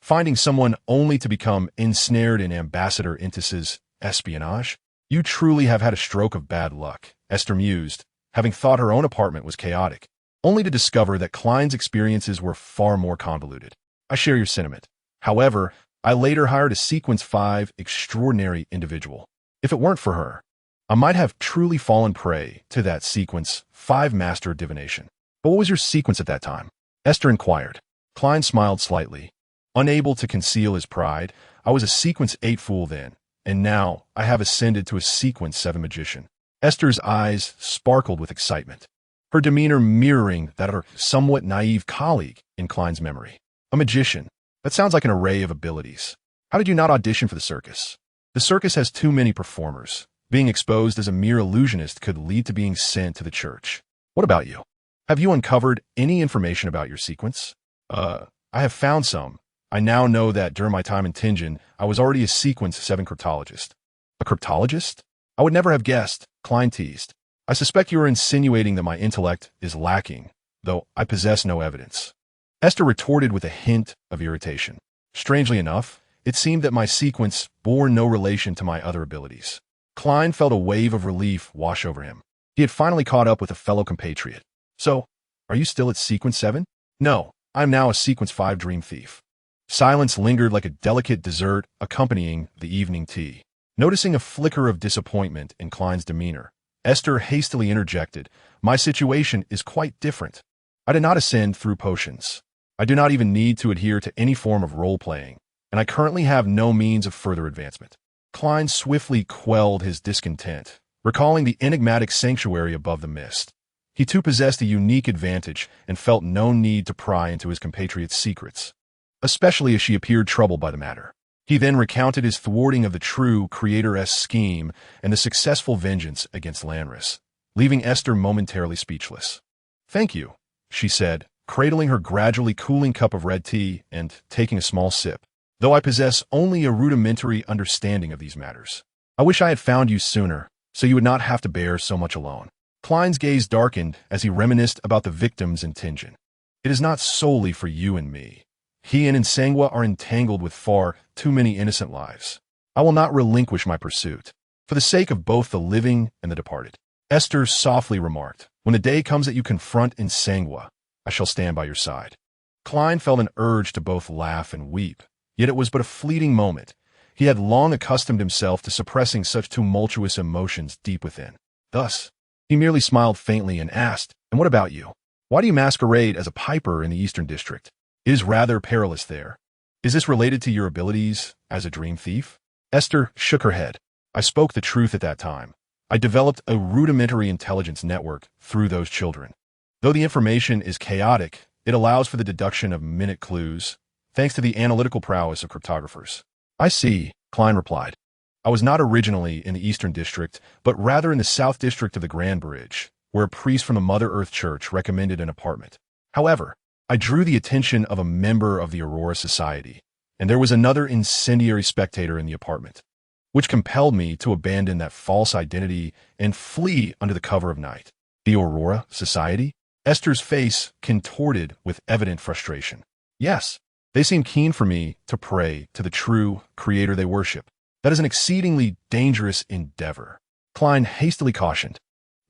[SPEAKER 1] Finding someone only to become ensnared in Ambassador Intis's espionage? "You truly have had a stroke of bad luck," Esther mused, having thought her own apartment was chaotic, only to discover that Klein's experiences were far more convoluted. "I share your sentiment. However, I later hired a Sequence 5 extraordinary individual. If it weren't for her, I might have truly fallen prey to that Sequence 5 master of divination." "But what was your sequence at that time?" Esther inquired. Klein smiled slightly. Unable to conceal his pride, "I was a Sequence 8 fool then, and now I have ascended to a Sequence 7 magician." Esther's eyes sparkled with excitement, her demeanor mirroring that of her somewhat naive colleague in Klein's memory. "A magician? That sounds like an array of abilities. How did you not audition for the circus?" "The circus has too many performers. Being exposed as a mere illusionist could lead to being sent to the church." "What about you? Have you uncovered any information about your sequence?" I have found some. I now know that during my time in Tingen, I was already a Sequence 7 cryptologist." "A cryptologist? I would never have guessed," Klein teased. "I suspect you are insinuating that my intellect is lacking, though I possess no evidence." Esther retorted with a hint of irritation. Strangely enough, it seemed that my sequence bore no relation to my other abilities. Klein felt a wave of relief wash over him. He had finally caught up with a fellow compatriot. "So, are you still at Sequence 7? "No, I am now a Sequence 5 dream thief." Silence lingered like a delicate dessert accompanying the evening tea. Noticing a flicker of disappointment in Klein's demeanor, Esther hastily interjected, "My situation is quite different. I did not ascend through potions. I do not even need to adhere to any form of role-playing. and I currently have no means of further advancement. Klein swiftly quelled his discontent, recalling the enigmatic sanctuary above the mist. He too possessed a unique advantage and felt no need to pry into his compatriot's secrets, especially as she appeared troubled by the matter. He then recounted his thwarting of the true Creator-esque scheme and the successful vengeance against Lanris, leaving Aiste momentarily speechless. "Thank you," she said, cradling her gradually cooling cup of red tea and taking a small sip. "Though I possess only a rudimentary understanding of these matters. I wish I had found you sooner, so you would not have to bear so much alone." Klein's gaze darkened as he reminisced about the victim's intention. "It is not solely for you and me. He and Nsengwa are entangled with far too many innocent lives. I will not relinquish my pursuit, for the sake of both the living and the departed." Aiste softly remarked, "When the day comes that you confront Nsengwa, I shall stand by your side." Klein felt an urge to both laugh and weep, yet it was but a fleeting moment. He had long accustomed himself to suppressing such tumultuous emotions deep within. Thus, he merely smiled faintly and asked, "And what about you? Why do you masquerade as a piper in the Eastern District? It is rather perilous there. Is this related to your abilities as a dream thief?" Aiste shook her head. "I spoke the truth at that time. I developed a rudimentary intelligence network through those children. Though the information is chaotic, it allows for the deduction of minute clues, thanks to the analytical prowess of cryptographers." "I see," Klein replied. "I was not originally in the Eastern District, but rather in the South District of the Grand Bridge, where a priest from the Mother Earth Church recommended an apartment. However, I drew the attention of a member of the Aurora Society, and there was another incendiary spectator in the apartment, which compelled me to abandon that false identity and flee under the cover of night." "The Aurora Society?" Aiste's face contorted with evident frustration. "Yes, they seem keen for me to pray to the true Creator they worship. That is an exceedingly dangerous endeavor," Klein hastily cautioned.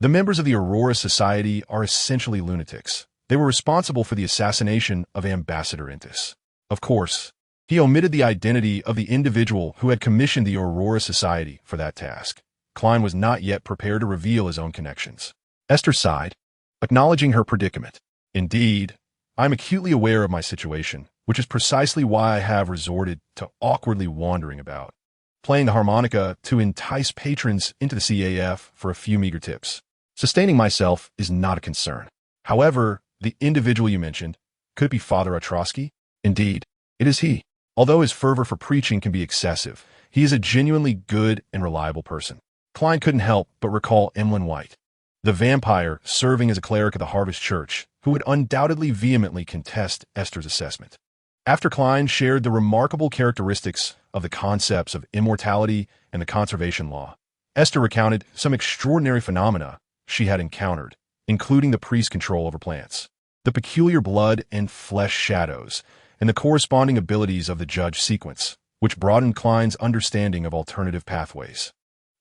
[SPEAKER 1] "The members of the Aurora Society are essentially lunatics. They were responsible for the assassination of Ambassador Intis." Of course, he omitted the identity of the individual who had commissioned the Aurora Society for that task. Klein was not yet prepared to reveal his own connections. Aiste sighed, acknowledging her predicament. "Indeed, I am acutely aware of my situation, which is precisely why I have resorted to awkwardly wandering about, playing the harmonica to entice patrons into the CAF for a few meager tips. Sustaining myself is not a concern. However, the individual you mentioned, could it be Father Otrowski?" "Indeed, it is he. Although his fervor for preaching can be excessive, he is a genuinely good and reliable person." Klein couldn't help but recall Emlyn White, the vampire serving as a cleric at the Harvest Church, who would undoubtedly vehemently contest Aiste's assessment. After Klein shared the remarkable characteristics of the concepts of immortality and the conservation law, Aiste recounted some extraordinary phenomena she had encountered, including the priest's control over plants, the peculiar blood and flesh shadows, and the corresponding abilities of the judge sequence, which broadened Klein's understanding of alternative pathways.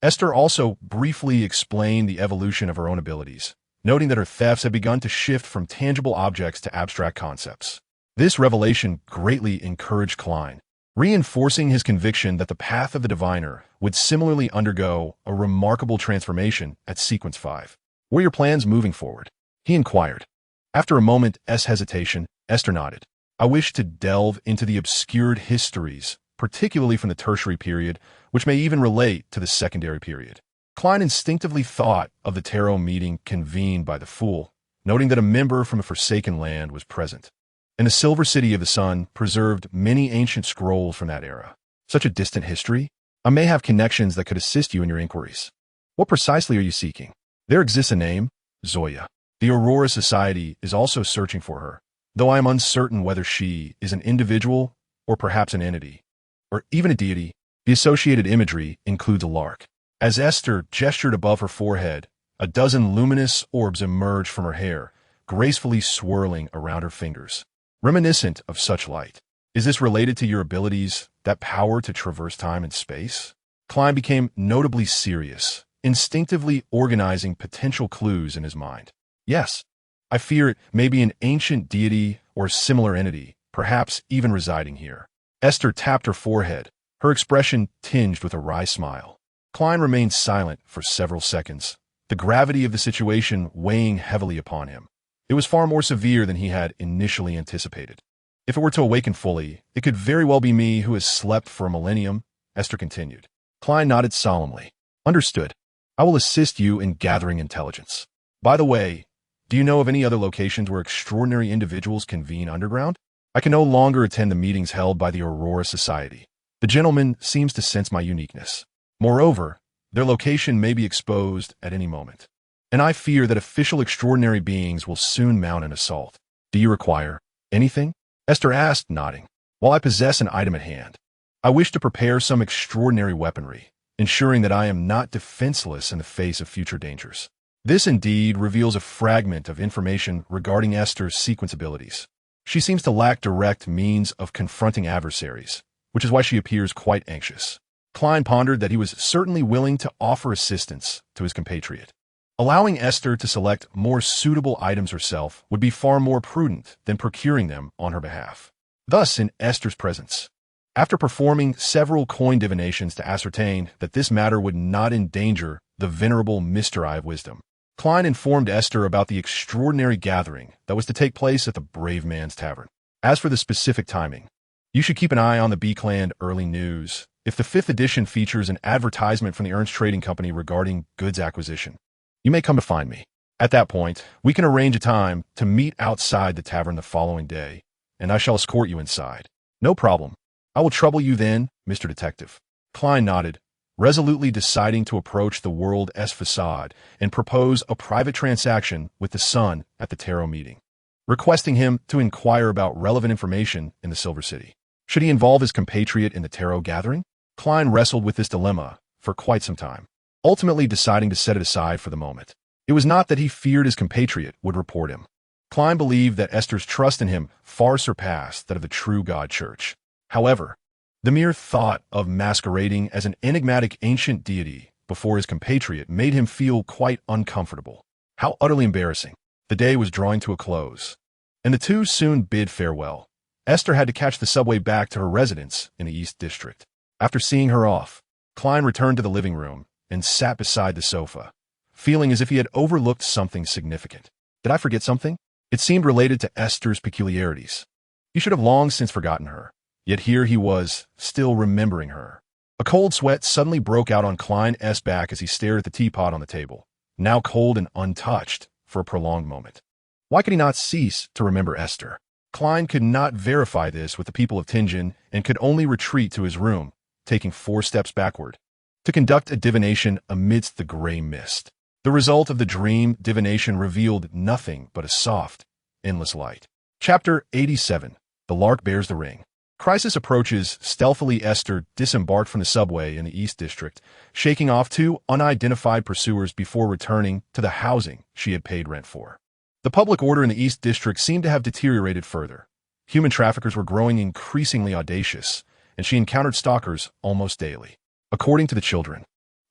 [SPEAKER 1] Aiste also briefly explained the evolution of her own abilities, noting that her thefts had begun to shift from tangible objects to abstract concepts. This revelation greatly encouraged Klein, reinforcing his conviction that the path of the diviner would similarly undergo a remarkable transformation at Sequence 5. "What are your plans moving forward?" he inquired. After a moment's hesitation, Aiste nodded. "I wish to delve into the obscured histories, particularly from the tertiary period, which may even relate to the secondary period." Klein instinctively thought of the tarot meeting convened by the Fool, noting that a member from a forsaken land was present, and the Silver City of the Sun preserved many ancient scrolls from that era. Such a distant history? I may have connections that could assist you in your inquiries. What precisely are you seeking? There exists a name, Zoya. The Aurora Society is also searching for her, though I am uncertain whether she is an individual or perhaps an entity, or even a deity. The associated imagery includes a lark. As Aiste gestured above her forehead, a dozen luminous orbs emerged from her hair, gracefully swirling around her fingers, reminiscent of such light. "Is this related to your abilities, that power to traverse time and space?" Klein became notably serious, instinctively organizing potential clues in his mind. "Yes, I fear it may be an ancient deity or a similar entity, perhaps even residing here." Aiste tapped her forehead, her expression tinged with a wry smile. Klein remained silent for several seconds, the gravity of the situation weighing heavily upon him. It was far more severe than he had initially anticipated. If it were to awaken fully, it could very well be me who has slept for a millennium, Aiste continued. Klein nodded solemnly. Understood. I will assist you in gathering intelligence. By the way, do you know of any other locations where extraordinary individuals convene underground? I can no longer attend the meetings held by the Aurora Society. The gentleman seems to sense my uniqueness. Moreover, their location may be exposed at any moment. And I fear that official extraordinary beings will soon mount an assault. Do you require anything? Aiste asked, nodding. While I possess an item at hand, I wish to prepare some extraordinary weaponry, ensuring that I am not defenseless in the face of future dangers. This indeed reveals a fragment of information regarding Aiste's sequence abilities. She seems to lack direct means of confronting adversaries, which is why she appears quite anxious. Klein pondered that he was certainly willing to offer assistance to his compatriot. Allowing Aiste to select more suitable items herself would be far more prudent than procuring them on her behalf. Thus, in Aiste's presence, after performing several coin divinations to ascertain that this matter would not endanger the venerable Mr. Eye of Wisdom, Klein informed Aiste about the extraordinary gathering that was to take place at the Brave Man's Tavern. As for the specific timing, you should keep an eye on the B-Clan Early News if the 5th edition features an advertisement from the Ernst Trading Company regarding goods acquisition. You may come to find me. At that point, we can arrange a time to meet outside the tavern the following day, and I shall escort you inside. No problem. I will trouble you then, Mr. Detective. Klein nodded, resolutely deciding to approach the World-S facade and propose a private transaction with the Sun at the Tarot meeting, requesting him to inquire about relevant information in the Silver City. Should he involve his compatriot in the Tarot gathering? Klein wrestled with this dilemma for quite some time, ultimately deciding to set it aside for the moment. It was not that he feared his compatriot would report him. Klein believed that Aiste's trust in him far surpassed that of the true God Church. However, the mere thought of masquerading as an enigmatic ancient deity before his compatriot made him feel quite uncomfortable. How utterly embarrassing. The day was drawing to a close, and the two soon bid farewell. Aiste had to catch the subway back to her residence in the East District. After seeing her off, Klein returned to the living room and sat beside the sofa, feeling as if he had overlooked something significant. Did I forget something? It seemed related to Aiste's peculiarities. He should have long since forgotten her. Yet here he was, still remembering her. A cold sweat suddenly broke out on Klein's back as he stared at the teapot on the table, now cold and untouched, for a prolonged moment. Why could he not cease to remember Aiste? Klein could not verify this with the people of Tingen and could only retreat to his room, taking 4 steps backward, to conduct a divination amidst the gray mist. The result of the dream divination revealed nothing but a soft, endless light. Chapter 87. The Lark Bears the Ring. Crisis approaches. Stealthily, Aiste disembarked from the subway in the East District, shaking off 2 unidentified pursuers before returning to the housing she had paid rent for. The public order in the East District seemed to have deteriorated further. Human traffickers were growing increasingly audacious, and she encountered stalkers almost daily. According to the children,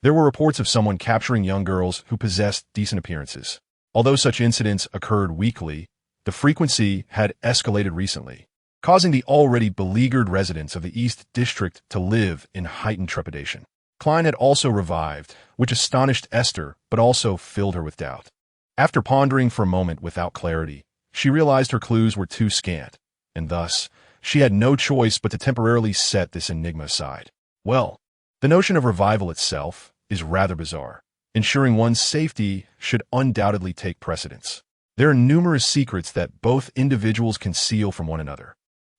[SPEAKER 1] there were reports of someone capturing young girls who possessed decent appearances. Although such incidents occurred weekly, the frequency had escalated recently, causing the already beleaguered residents of the East District to live in heightened trepidation. Klein had also revived, which astonished Aiste but also filled her with doubt. After pondering for a moment without clarity, she realized her clues were too scant, and thus she had no choice but to temporarily set this enigma aside. Well, the notion of revival itself is rather bizarre. Ensuring one's safety should undoubtedly take precedence. There are numerous secrets that both individuals conceal from one another.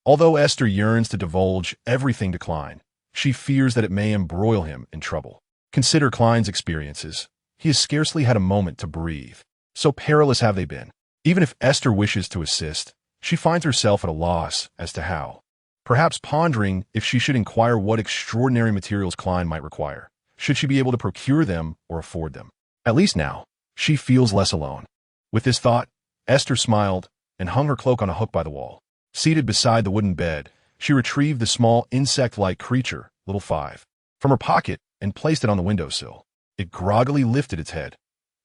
[SPEAKER 1] Although Aiste yearns to divulge everything to Klein, she fears that it may embroil him in trouble. Consider Klein's experiences. He has scarcely had a moment to breathe. So perilous have they been. Even if Aiste wishes to assist, she finds herself at a loss as to how. Perhaps pondering if she should inquire what extraordinary materials Klein might require. Should she be able to procure them or afford them? At least now, she feels less alone. With this thought, Aiste smiled and hung her cloak on a hook by the wall. Seated beside the wooden bed, she retrieved the small insect-like creature, Little 5, from her pocket and placed it on the windowsill. It groggily lifted its head.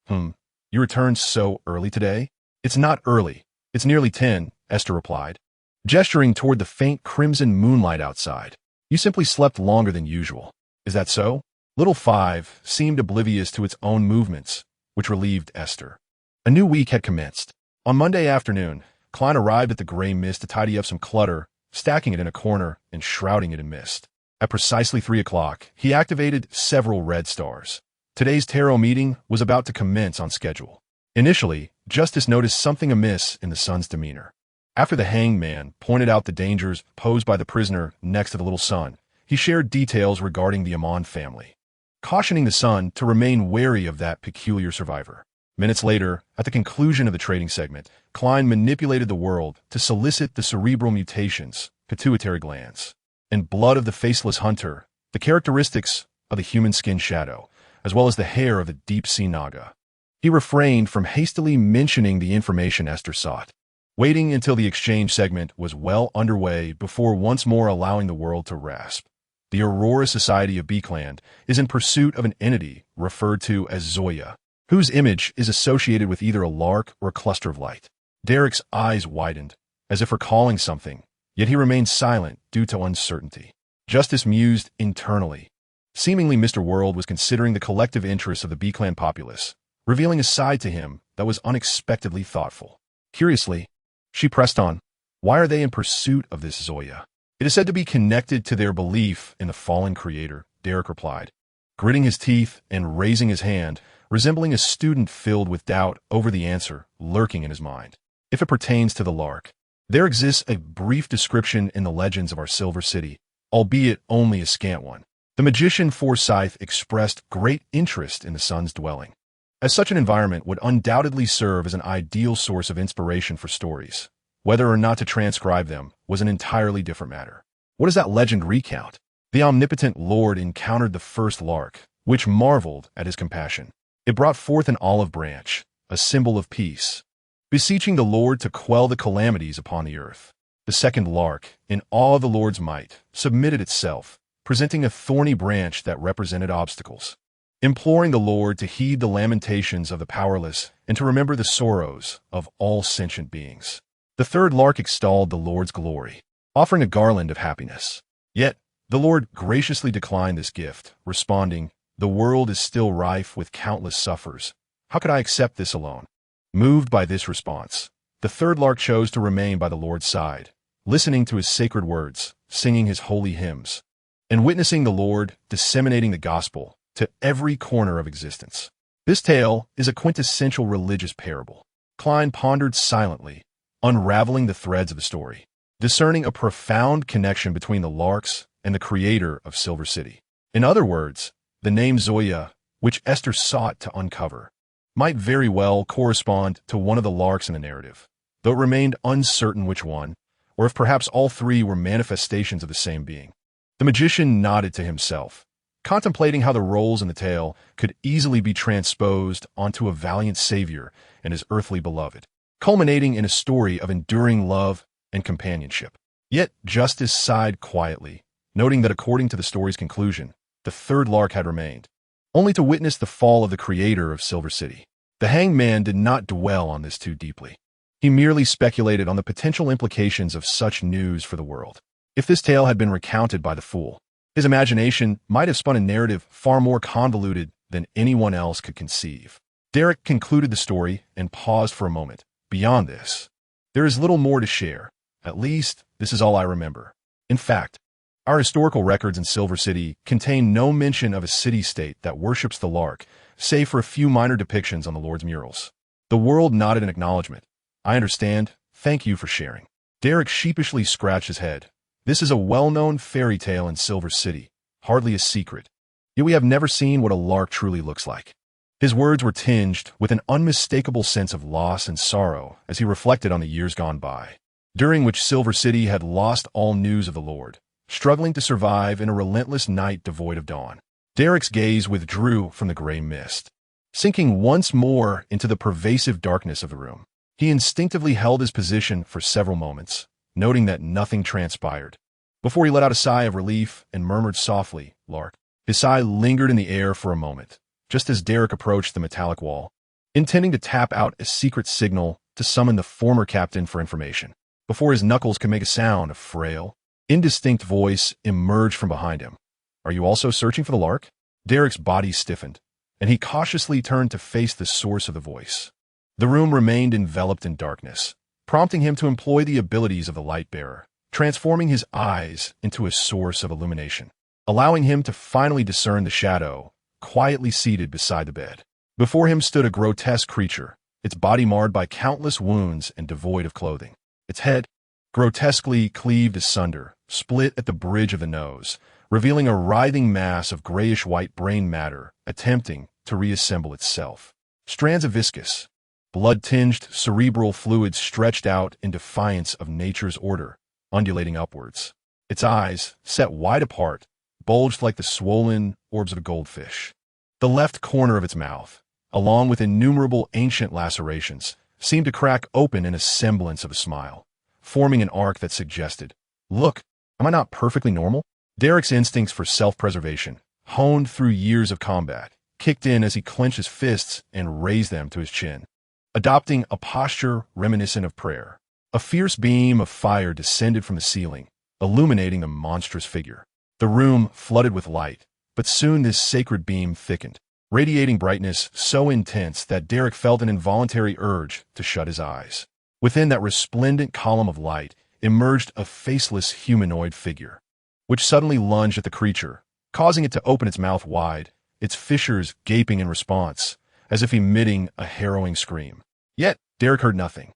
[SPEAKER 1] You returned so early today? It's not early. It's nearly 10, Aiste replied, gesturing toward the faint crimson moonlight outside. You simply slept longer than usual. Is that so? Little 5 seemed oblivious to its own movements, which relieved Aiste. A new week had commenced. On Monday afternoon, Klein arrived at the gray mist to tidy up some clutter, stacking it in a corner and shrouding it in mist. At precisely 3 o'clock, he activated several red stars. Today's tarot meeting was about to commence on schedule. Initially, Justice noticed something amiss in the son's demeanor. After the hangman pointed out the dangers posed by the prisoner next to the little son, he shared details regarding the Amon family, cautioning the son to remain wary of that peculiar survivor. Minutes later, at the conclusion of the trading segment, Klein manipulated the world to solicit the cerebral mutations, pituitary glands, and blood of the faceless hunter, the characteristics of the human skin shadow, as well as the hair of the deep-sea naga. He refrained from hastily mentioning the information Esther sought, waiting until the exchange segment was well underway before once more allowing the world to rasp. The Aurora Society of Beakland is in pursuit of an entity referred to as Zoya, whose image is associated with either a lark or a cluster of light. Derek's eyes widened, as if recalling something, yet he remained silent due to uncertainty. Justice mused internally. Seemingly Mr. World was considering the collective interests of the Beakland populace, revealing a side to him that was unexpectedly thoughtful. Curiously, she pressed on, why are they in pursuit of this Zoya? It is said to be connected to their belief in the fallen creator, Derek replied, gritting his teeth and raising his hand, resembling a student filled with doubt over the answer lurking in his mind. If it pertains to the lark, there exists a brief description in the legends of our Silver City, albeit only a scant one. The magician Forsyth expressed great interest in the son's dwelling, as such an environment would undoubtedly serve as an ideal source of inspiration for stories. Whether or not to transcribe them was an entirely different matter. What does that legend recount? The omnipotent Lord encountered the first lark, which marveled at his compassion. It brought forth an olive branch, a symbol of peace, beseeching the Lord to quell the calamities upon the earth. The second lark, in awe of the Lord's might, submitted itself, presenting a thorny branch that represented obstacles, imploring the Lord to heed the lamentations of the powerless and to remember the sorrows of all sentient beings. The third lark extolled the Lord's glory, offering a garland of happiness. Yet, the Lord graciously declined this gift, responding, "The world is still rife with countless sufferers. How could I accept this alone?" Moved by this response, the third lark chose to remain by the Lord's side, listening to his sacred words, singing his holy hymns, and witnessing the Lord disseminating the gospel to every corner of existence. This tale is a quintessential religious parable. Klein pondered silently, unraveling the threads of the story, discerning a profound connection between the larks and the creator of Silver City. In other words, the name Zoya, which Esther sought to uncover, might very well correspond to one of the larks in the narrative, though it remained uncertain which one, or if perhaps all three were manifestations of the same being. The magician nodded to himself, contemplating how the roles in the tale could easily be transposed onto a valiant savior and his earthly beloved, culminating in a story of enduring love and companionship. Yet Justice sighed quietly, noting that according to the story's conclusion, the third lark had remained, only to witness the fall of the creator of Silver City. The hanged man did not dwell on this too deeply. He merely speculated on the potential implications of such news for the world. If this tale had been recounted by the fool, his imagination might have spun a narrative far more convoluted than anyone else could conceive. Derek concluded the story and paused for a moment. Beyond this, there is little more to share. At least, this is all I remember. In fact, our historical records in Silver City contain no mention of a city-state that worships the lark, save for a few minor depictions on the Lord's murals. The world nodded in acknowledgement. I understand. Thank you for sharing. Derek sheepishly scratched his head. This is a well-known fairy tale in Silver City, hardly a secret. Yet we have never seen what a lark truly looks like. His words were tinged with an unmistakable sense of loss and sorrow as he reflected on the years gone by, during which Silver City had lost all news of the Lord, struggling to survive in a relentless night devoid of dawn. Derek's gaze withdrew from the gray mist, sinking once more into the pervasive darkness of the room. He instinctively held his position for several moments, noting that nothing transpired, before he let out a sigh of relief and murmured softly, "Lark." His sigh lingered in the air for a moment, just as Derek approached the metallic wall, intending to tap out a secret signal to summon the former captain for information. Before his knuckles could make a sound, a frail, indistinct voice emerged from behind him. "Are you also searching for the lark?" Derek's body stiffened, and he cautiously turned to face the source of the voice. The room remained enveloped in darkness, prompting him to employ the abilities of the light bearer, transforming his eyes into a source of illumination, allowing him to finally discern the shadow quietly seated beside the bed. Before him stood a grotesque creature, its body marred by countless wounds and devoid of clothing. Its head, grotesquely cleaved asunder, split at the bridge of the nose, revealing a writhing mass of grayish-white brain matter attempting to reassemble itself. Strands of viscous, blood-tinged cerebral fluid stretched out in defiance of nature's order, undulating upwards. Its eyes, set wide apart, bulged like the swollen orbs of a goldfish. The left corner of its mouth, along with innumerable ancient lacerations, seemed to crack open in a semblance of a smile, forming an arc that suggested, "Look, am I not perfectly normal?" Derek's instincts for self-preservation, honed through years of combat, kicked in as he clenched his fists and raised them to his chin, adopting a posture reminiscent of prayer. A fierce beam of fire descended from the ceiling, illuminating the monstrous figure. The room flooded with light, but soon this sacred beam thickened, radiating brightness so intense that Derek felt an involuntary urge to shut his eyes. Within that resplendent column of light emerged a faceless humanoid figure, which suddenly lunged at the creature, causing it to open its mouth wide, its fissures gaping in response, as if emitting a harrowing scream. Yet, Derek heard nothing.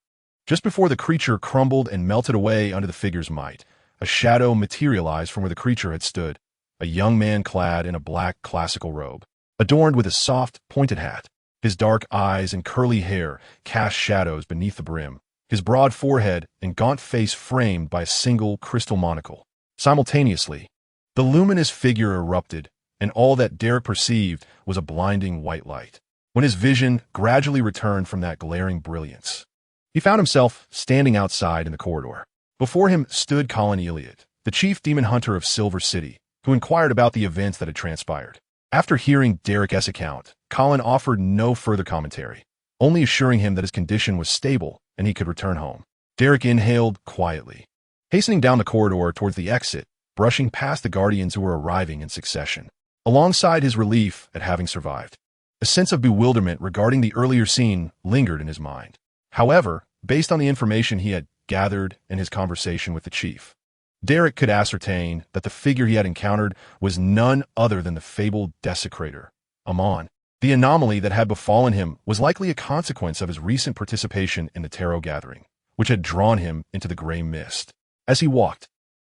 [SPEAKER 1] Just before the creature crumbled and melted away under the figure's might, a shadow materialized from where the creature had stood, a young man clad in a black classical robe, adorned with a soft, pointed hat. His dark eyes and curly hair cast shadows beneath the brim, his broad forehead and gaunt face framed by a single crystal monocle. Simultaneously, the luminous figure erupted, and all that Derek perceived was a blinding white light. When his vision gradually returned from that glaring brilliance, he found himself standing outside in the corridor. Before him stood Colin Elliott, the chief demon hunter of Silver City, who inquired about the events that had transpired. After hearing Derek's account, Colin offered no further commentary, only assuring him that his condition was stable and he could return home. Derek inhaled quietly, hastening down the corridor towards the exit, brushing past the guardians who were arriving in succession. Alongside his relief at having survived, a sense of bewilderment regarding the earlier scene lingered in his mind. However, based on the information he had gathered in his conversation with the chief, Derek could ascertain that the figure he had encountered was none other than the fabled desecrator, Amon. The anomaly that had befallen him was likely a consequence of his recent participation in the tarot gathering, which had drawn him into the gray mist. As he walked,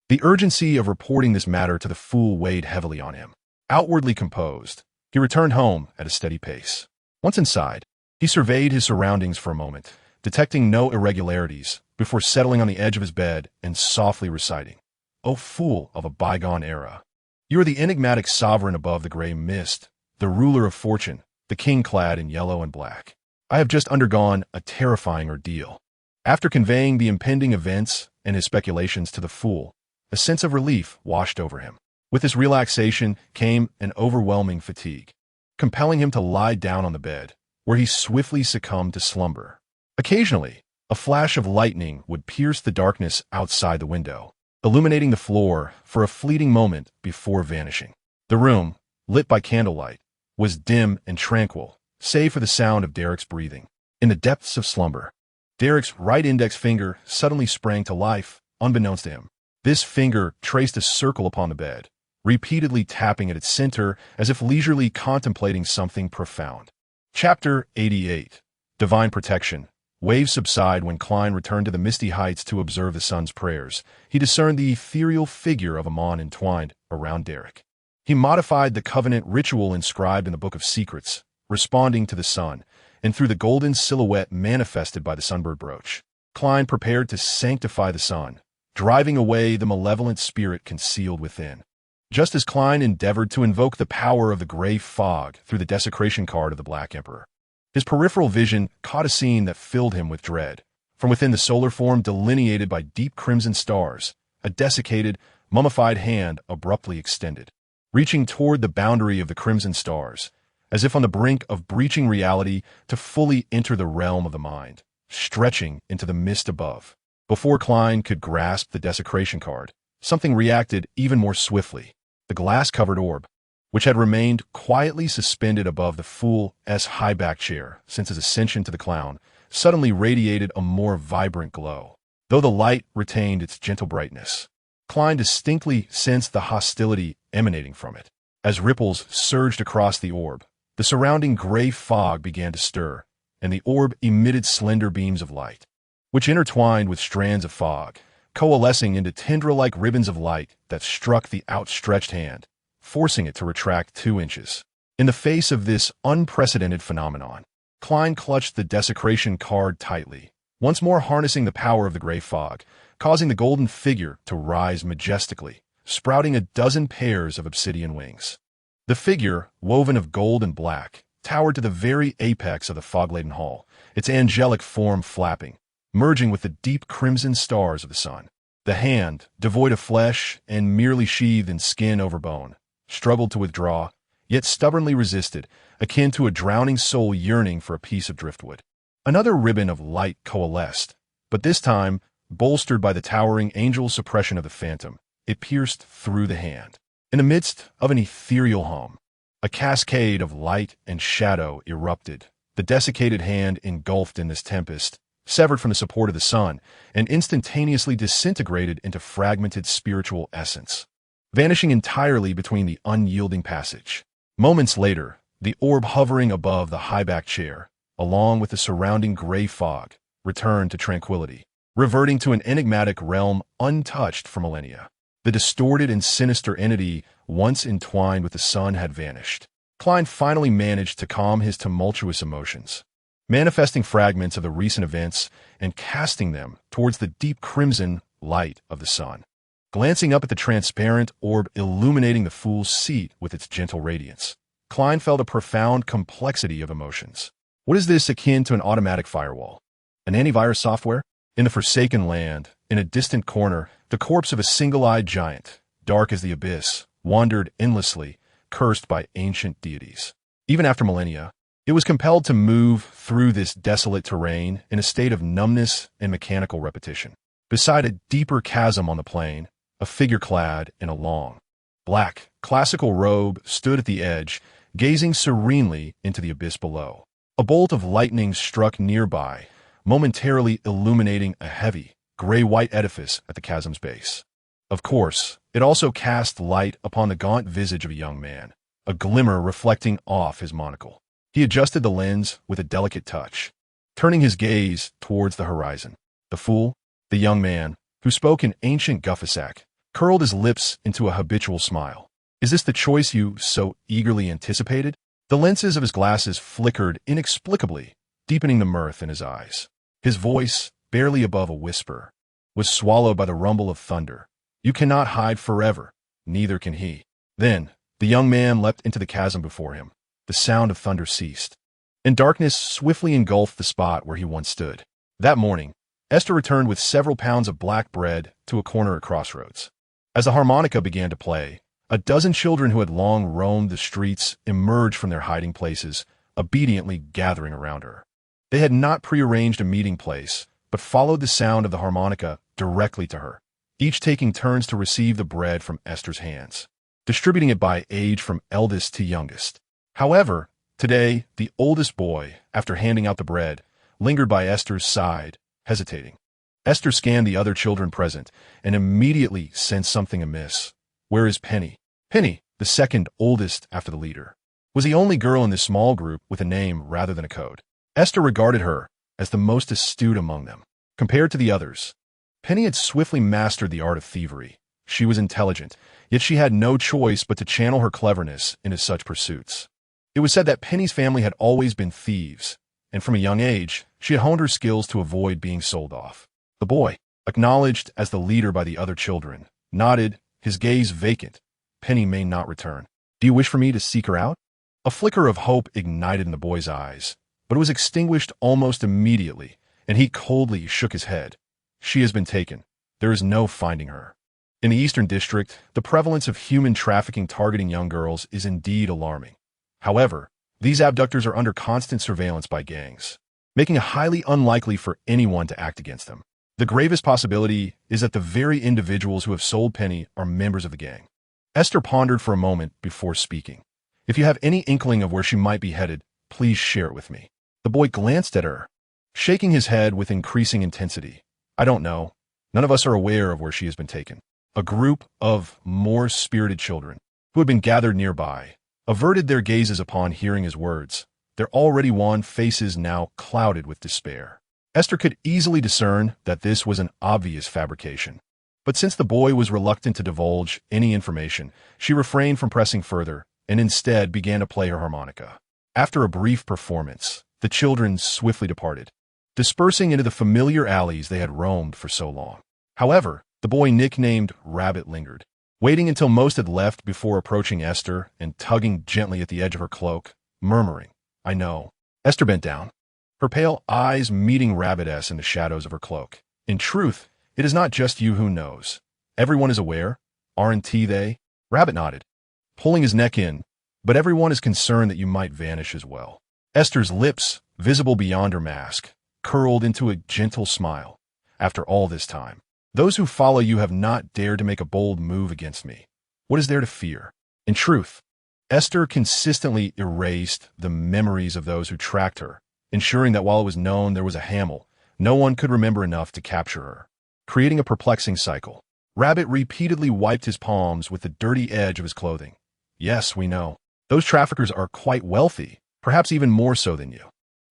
[SPEAKER 1] the urgency of reporting this matter to the fool weighed heavily on him. Outwardly composed, he returned home at a steady pace. Once inside, he surveyed his surroundings for a moment, detecting no irregularities, before settling on the edge of his bed and softly reciting, "O fool of a bygone era, you are the enigmatic sovereign above the gray mist, the ruler of fortune, the king clad in yellow and black. I have just undergone a terrifying ordeal." After conveying the impending events and his speculations to the fool, a sense of relief washed over him. With this relaxation came an overwhelming fatigue, compelling him to lie down on the bed, where he swiftly succumbed to slumber. Occasionally, a flash of lightning would pierce the darkness outside the window, illuminating the floor for a fleeting moment before vanishing. The room, lit by candlelight, was dim and tranquil, save for the sound of Derek's breathing. In the depths of slumber, Derek's right index finger suddenly sprang to life, unbeknownst to him. This finger traced a circle upon the bed, repeatedly tapping at its center as if leisurely contemplating something profound. Chapter 88. Divine Protection. Waves subside when Klein returned to the misty heights to observe the sun's prayers. He discerned the ethereal figure of Amon entwined around Derek. He modified the covenant ritual inscribed in the Book of Secrets, responding to the sun, and through the golden silhouette manifested by the sunbird brooch, Klein prepared to sanctify the sun, driving away the malevolent spirit concealed within. Just as Klein endeavored to invoke the power of the gray fog through the desecration card of the Black Emperor, his peripheral vision caught a scene that filled him with dread. From within the solar form delineated by deep crimson stars, a desiccated, mummified hand abruptly extended, reaching toward the boundary of the crimson stars, as if on the brink of breaching reality to fully enter the realm of the mind, stretching into the mist above. Before Klein could grasp the desecration card, something reacted even more swiftly. The glass-covered orb, which had remained quietly suspended above the fool's high-back chair since his ascension to the clown, suddenly radiated a more vibrant glow, though the light retained its gentle brightness. Klein distinctly sensed the hostility emanating from it. As ripples surged across the orb, the surrounding gray fog began to stir, and the orb emitted slender beams of light, which intertwined with strands of fog, coalescing into tendril-like ribbons of light that struck the outstretched hand, forcing it to retract 2 inches. In the face of this unprecedented phenomenon, Klein clutched the desecration card tightly, once more harnessing the power of the gray fog, causing the golden figure to rise majestically, sprouting a dozen pairs of obsidian wings. The figure, woven of gold and black, towered to the very apex of the fog-laden hall, its angelic form flapping, merging with the deep crimson stars of the sun. The hand, devoid of flesh and merely sheathed in skin over bone, struggled to withdraw, yet stubbornly resisted, akin to a drowning soul yearning for a piece of driftwood. Another ribbon of light coalesced, but this time, bolstered by the towering angel suppression of the phantom, it pierced through the hand. In the midst of an ethereal hum, a cascade of light and shadow erupted, the desiccated hand engulfed in this tempest, severed from the support of the sun, and instantaneously disintegrated into fragmented spiritual essence, vanishing entirely between the unyielding passage. Moments later, the orb hovering above the high-backed chair, along with the surrounding gray fog, returned to tranquility, reverting to an enigmatic realm untouched for millennia. The distorted and sinister entity once entwined with the sun had vanished. Klein finally managed to calm his tumultuous emotions, manifesting fragments of the recent events and casting them towards the deep crimson light of the sun. Glancing up at the transparent orb illuminating the fool's seat with its gentle radiance, Klein felt a profound complexity of emotions. What is this akin to an automatic firewall? An antivirus software? In the forsaken land, in a distant corner, the corpse of a single-eyed giant, dark as the abyss, wandered endlessly, cursed by ancient deities. Even after millennia, it was compelled to move through this desolate terrain in a state of numbness and mechanical repetition. Beside a deeper chasm on the plain, a figure clad in a long, black, classical robe stood at the edge, gazing serenely into the abyss below. A bolt of lightning struck nearby, momentarily illuminating a heavy, gray-white edifice at the chasm's base. Of course, it also cast light upon the gaunt visage of a young man, a glimmer reflecting off his monocle. He adjusted the lens with a delicate touch, turning his gaze towards the horizon. The fool, the young man, who spoke in ancient Guffasack, curled his lips into a habitual smile. Is this the choice you so eagerly anticipated? The lenses of his glasses flickered inexplicably, deepening the mirth in his eyes. His voice, barely above a whisper, was swallowed by the rumble of thunder. You cannot hide forever, neither can he. Then, the young man leapt into the chasm before him. The sound of thunder ceased, and darkness swiftly engulfed the spot where he once stood. That morning, Aiste returned with several pounds of black bread to a corner at Crossroads. As the harmonica began to play, a dozen children who had long roamed the streets emerged from their hiding places, obediently gathering around her. They had not prearranged a meeting place, but followed the sound of the harmonica directly to her, each taking turns to receive the bread from Aiste's hands, distributing it by age from eldest to youngest. However, today, the oldest boy, after handing out the bread, lingered by Aiste's side, hesitating. Aiste scanned the other children present and immediately sensed something amiss. Where is Penny? Penny, the second oldest after the leader, was the only girl in this small group with a name rather than a code. Aiste regarded her as the most astute among them. Compared to the others, Penny had swiftly mastered the art of thievery. She was intelligent, yet she had no choice but to channel her cleverness into such pursuits. It was said that Penny's family had always been thieves, and from a young age, she had honed her skills to avoid being sold off. The boy, acknowledged as the leader by the other children, nodded, his gaze vacant. Penny may not return. Do you wish for me to seek her out? A flicker of hope ignited in the boy's eyes, but it was extinguished almost immediately, and he coldly shook his head. She has been taken. There is no finding her. In the Eastern District, the prevalence of human trafficking targeting young girls is indeed alarming. However, these abductors are under constant surveillance by gangs, making it highly unlikely for anyone to act against them. The gravest possibility is that the very individuals who have sold Penny are members of the gang. Aiste pondered for a moment before speaking. If you have any inkling of where she might be headed, please share it with me. The boy glanced at her, shaking his head with increasing intensity. I don't know. None of us are aware of where she has been taken. A group of more spirited children, who had been gathered nearby, averted their gazes upon hearing his words, their already wan faces now clouded with despair. Esther could easily discern that this was an obvious fabrication. But since the boy was reluctant to divulge any information, she refrained from pressing further and instead began to play her harmonica. After a brief performance, the children swiftly departed, dispersing into the familiar alleys they had roamed for so long. However, the boy nicknamed Rabbit lingered, waiting until most had left before approaching Esther and tugging gently at the edge of her cloak, murmuring, "I know." Esther bent down, her pale eyes meeting Rabbit's in the shadows of her cloak. "In truth, it is not just you who knows. Everyone is aware, aren't they?" Rabbit nodded, pulling his neck in, "but everyone is concerned that you might vanish as well." Esther's lips, visible beyond her mask, curled into a gentle smile. "After all this time, those who follow you have not dared to make a bold move against me. What is there to fear?" In truth, Esther consistently erased the memories of those who tracked her, ensuring that while it was known there was a Hamel, no one could remember enough to capture her, creating a perplexing cycle. Rabbit repeatedly wiped his palms with the dirty edge of his clothing. "Yes, we know. Those traffickers are quite wealthy, perhaps even more so than you.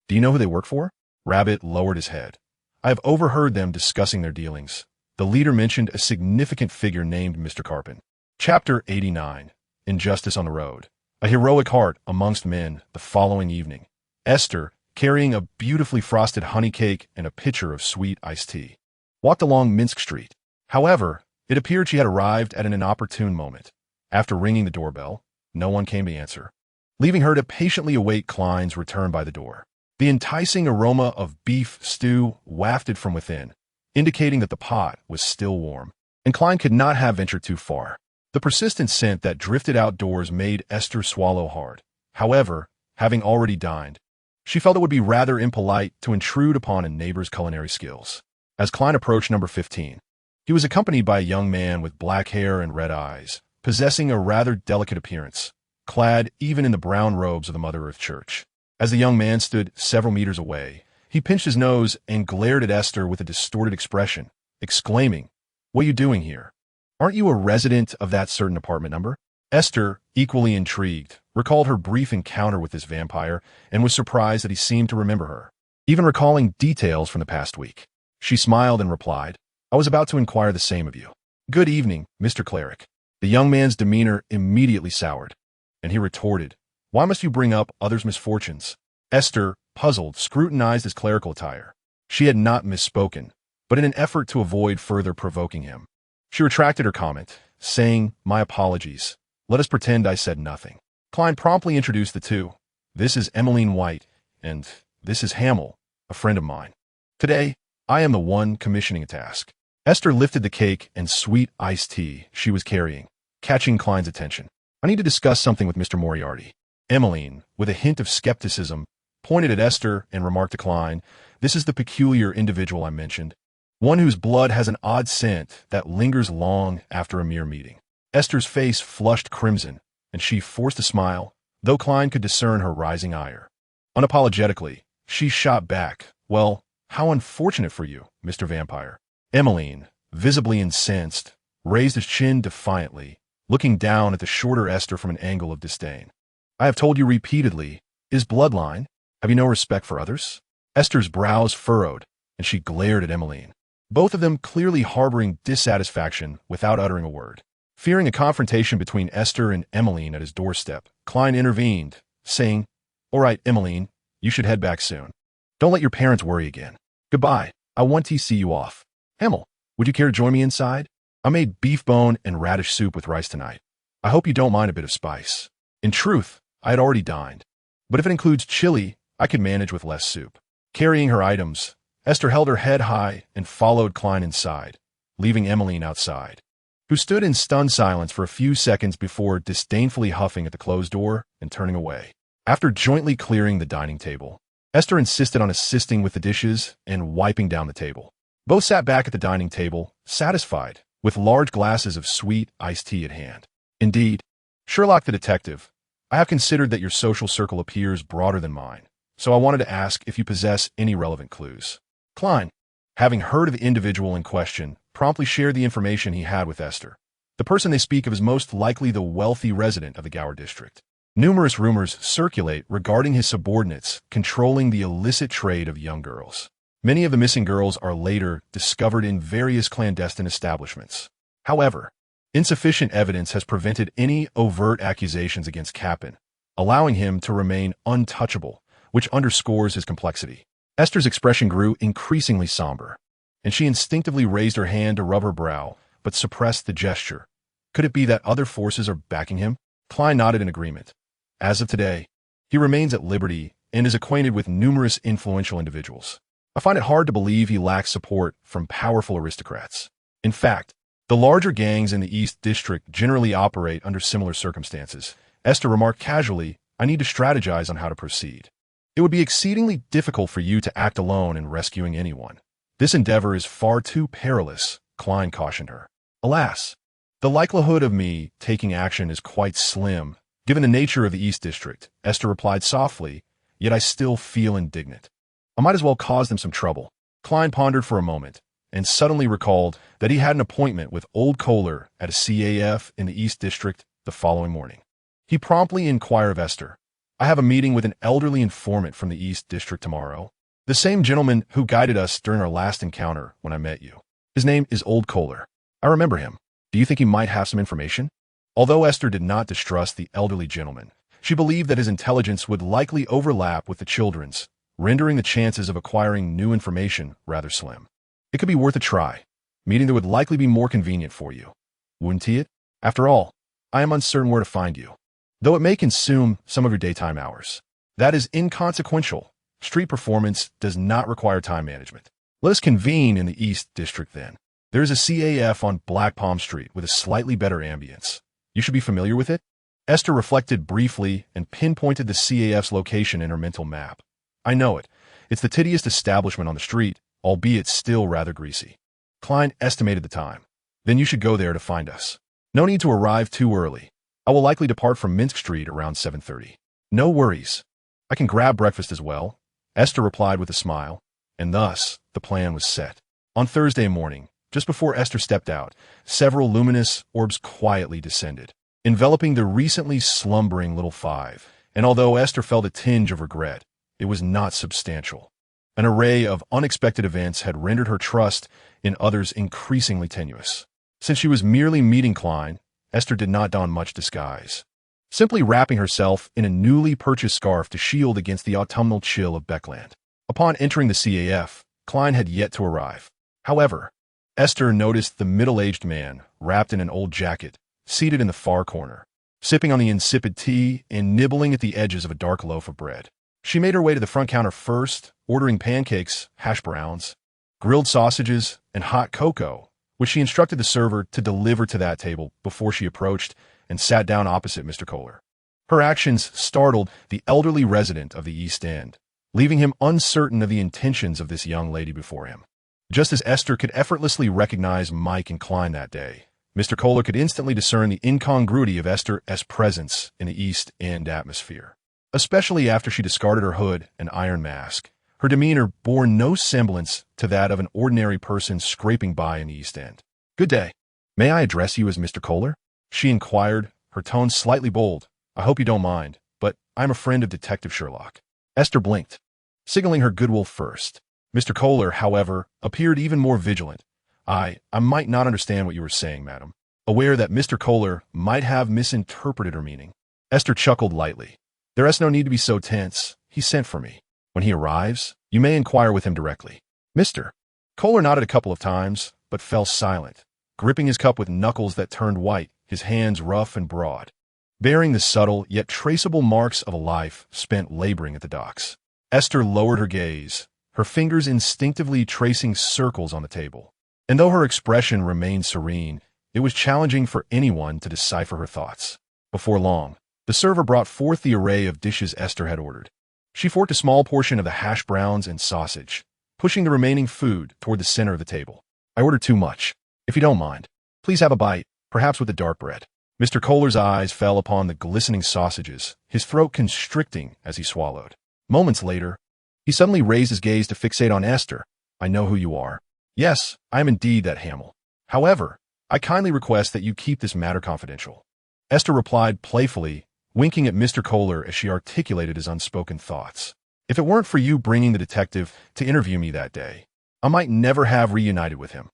[SPEAKER 1] Do you know who they work for?" Rabbit lowered his head. "I have overheard them discussing their dealings." The leader mentioned a significant figure named Mr. Carpin. Chapter 89. Injustice on the Road. A heroic heart amongst men. The following evening, Esther, carrying a beautifully frosted honey cake and a pitcher of sweet iced tea, walked along Minsk Street. However, it appeared she had arrived at an inopportune moment. After ringing the doorbell, no one came to answer, leaving her to patiently await Klein's return by the door. The enticing aroma of beef stew wafted from within, indicating that the pot was still warm, and Klein could not have ventured too far. The persistent scent that drifted outdoors made Esther swallow hard. However, having already dined, she felt it would be rather impolite to intrude upon a neighbor's culinary skills. As Klein approached number 15, he was accompanied by a young man with black hair and red eyes, possessing a rather delicate appearance, clad even in the brown robes of the Mother Earth Church. As the young man stood several meters away, he pinched his nose and glared at Esther with a distorted expression, exclaiming, "What are you doing here? Aren't you a resident of that certain apartment number?" Esther, equally intrigued, recalled her brief encounter with this vampire and was surprised that he seemed to remember her, even recalling details from the past week. She smiled and replied, "I was about to inquire the same of you." "Good evening, Mr. Cleric." The young man's demeanor immediately soured, and he retorted, "Why must you bring up others' misfortunes?" Esther, puzzled, scrutinized his clerical attire. She had not misspoken, but in an effort to avoid further provoking him, she retracted her comment, saying, "My apologies. Let us pretend I said nothing." Klein promptly introduced the two. "This is Emmeline White, and this is Hamel, a friend of mine. Today, I am the one commissioning a task." Esther lifted the cake and sweet iced tea she was carrying, catching Klein's attention. "I need to discuss something with Mr. Moriarty." Emmeline, with a hint of skepticism, pointed at Esther and remarked to Klein, "This is the peculiar individual I mentioned, one whose blood has an odd scent that lingers long after a mere meeting." Esther's face flushed crimson, and she forced a smile, though Klein could discern her rising ire. Unapologetically, she shot back, "Well, how unfortunate for you, Mr. Vampire." Emmeline, visibly incensed, raised his chin defiantly, looking down at the shorter Esther from an angle of disdain. "I have told you repeatedly, is bloodline? Have you no respect for others?" Esther's brows furrowed, and she glared at Emmeline, both of them clearly harboring dissatisfaction without uttering a word. Fearing a confrontation between Esther and Emmeline at his doorstep, Klein intervened, saying, "All right, Emmeline, you should head back soon. Don't let your parents worry again. Goodbye. I want to see you off. Hamel, would you care to join me inside? I made beef bone and radish soup with rice tonight. I hope you don't mind a bit of spice." In truth, I had already dined, but if it includes chili, I could manage with less soup. Carrying her items, Esther held her head high and followed Klein inside, leaving Emmeline outside, who stood in stunned silence for a few seconds before disdainfully huffing at the closed door and turning away. After jointly clearing the dining table, Esther insisted on assisting with the dishes and wiping down the table. Both sat back at the dining table, satisfied, with large glasses of sweet iced tea at hand. "Indeed, Sherlock the detective, I have considered that your social circle appears broader than mine, so I wanted to ask if you possess any relevant clues. Klein, having heard of the individual in question, promptly shared the information he had with Aiste. The person they speak of is most likely the wealthy resident of the Gower district. Numerous rumors circulate regarding his subordinates controlling the illicit trade of young girls. Many of the missing girls are later discovered in various clandestine establishments. However, insufficient evidence has prevented any overt accusations against Cap'n, allowing him to remain untouchable, which underscores his complexity. Aiste's expression grew increasingly somber, and she instinctively raised her hand to rub her brow, but suppressed the gesture. Could it be that other forces are backing him? Klein nodded in agreement. As of today, he remains at liberty and is acquainted with numerous influential individuals. I find it hard to believe he lacks support from powerful aristocrats. In fact, the larger gangs in the East District generally operate under similar circumstances. Aiste remarked casually, I need to strategize on how to proceed. It would be exceedingly difficult for you to act alone in rescuing anyone. This endeavor is far too perilous, Klein cautioned her. Alas, the likelihood of me taking action is quite slim, given the nature of the East District, Aiste replied softly, yet I still feel indignant. I might as well cause them some trouble. Klein pondered for a moment, and suddenly recalled that he had an appointment with Old Kohler at a CAF in the East District the following morning. He promptly inquired of Aiste, I have a meeting with an elderly informant from the East District tomorrow. The same gentleman who guided us during our last encounter when I met you. His name is Old Kohler. I remember him. Do you think he might have some information? Although Aiste did not distrust the elderly gentleman, she believed that his intelligence would likely overlap with the children's, rendering the chances of acquiring new information rather slim. It could be worth a try. Meeting there would likely be more convenient for you. Wouldn't it? After all, I am uncertain where to find you, though it may consume some of your daytime hours. That is inconsequential. Street performance does not require time management. Let us convene in the East District then. There is a CAF on Black Palm Street with a slightly better ambience. You should be familiar with it? Aiste reflected briefly and pinpointed the CAF's location in her mental map. I know it. It's the tittiest establishment on the street, albeit still rather greasy. Klein estimated the time. Then you should go there to find us. No need to arrive too early. I will likely depart from Minsk Street around 7:30. No worries. I can grab breakfast as well, Aiste replied with a smile, and thus the plan was set. On Thursday morning, just before Aiste stepped out, several luminous orbs quietly descended, enveloping the recently slumbering little five, and although Aiste felt a tinge of regret, it was not substantial. An array of unexpected events had rendered her trust in others increasingly tenuous. Since she was merely meeting Klein, Aiste did not don much disguise, simply wrapping herself in a newly purchased scarf to shield against the autumnal chill of Beckland. Upon entering the CAF, Klein had yet to arrive. However, Aiste noticed the middle-aged man, wrapped in an old jacket, seated in the far corner, sipping on the insipid tea and nibbling at the edges of a dark loaf of bread. She made her way to the front counter first, ordering pancakes, hash browns, grilled sausages, and hot cocoa, which she instructed the server to deliver to that table before she approached and sat down opposite Mr. Kohler. Her actions startled the elderly resident of the East End, leaving him uncertain of the intentions of this young lady before him. Just as Aiste could effortlessly recognize Mike and Klein that day, Mr. Kohler could instantly discern the incongruity of Aiste's presence in the East End atmosphere. Especially after she discarded her hood and iron mask, her demeanor bore no semblance to that of an ordinary person scraping by in the East End. Good day. May I address you as Mr. Kohler? She inquired, her tone slightly bold. I hope you don't mind, but I'm a friend of Detective Sherlock. Aiste blinked, signaling her goodwill first. Mr. Kohler, however, appeared even more vigilant. I might not understand what you were saying, madam, aware that Mr. Kohler might have misinterpreted her meaning. Aiste chuckled lightly. There is no need to be so tense. He sent for me. When he arrives, you may inquire with him directly. Mr. Kohler nodded a couple of times, but fell silent, gripping his cup with knuckles that turned white, his hands rough and broad, bearing the subtle yet traceable marks of a life spent laboring at the docks. Aiste lowered her gaze, her fingers instinctively tracing circles on the table. And though her expression remained serene, it was challenging for anyone to decipher her thoughts. Before long, the server brought forth the array of dishes Aiste had ordered. She forked a small portion of the hash browns and sausage, pushing the remaining food toward the center of the table. I ordered too much. If you don't mind, please have a bite, perhaps with the dark bread. Mr. Kohler's eyes fell upon the glistening sausages, his throat constricting as he swallowed. Moments later, he suddenly raised his gaze to fixate on Esther. I know who you are. Yes, I am indeed that Hamill. However, I kindly request that you keep this matter confidential. Esther replied playfully, winking at Mr. Kohler as she articulated his unspoken thoughts. If it weren't for you bringing the detective to interview me that day, I might never have reunited with him.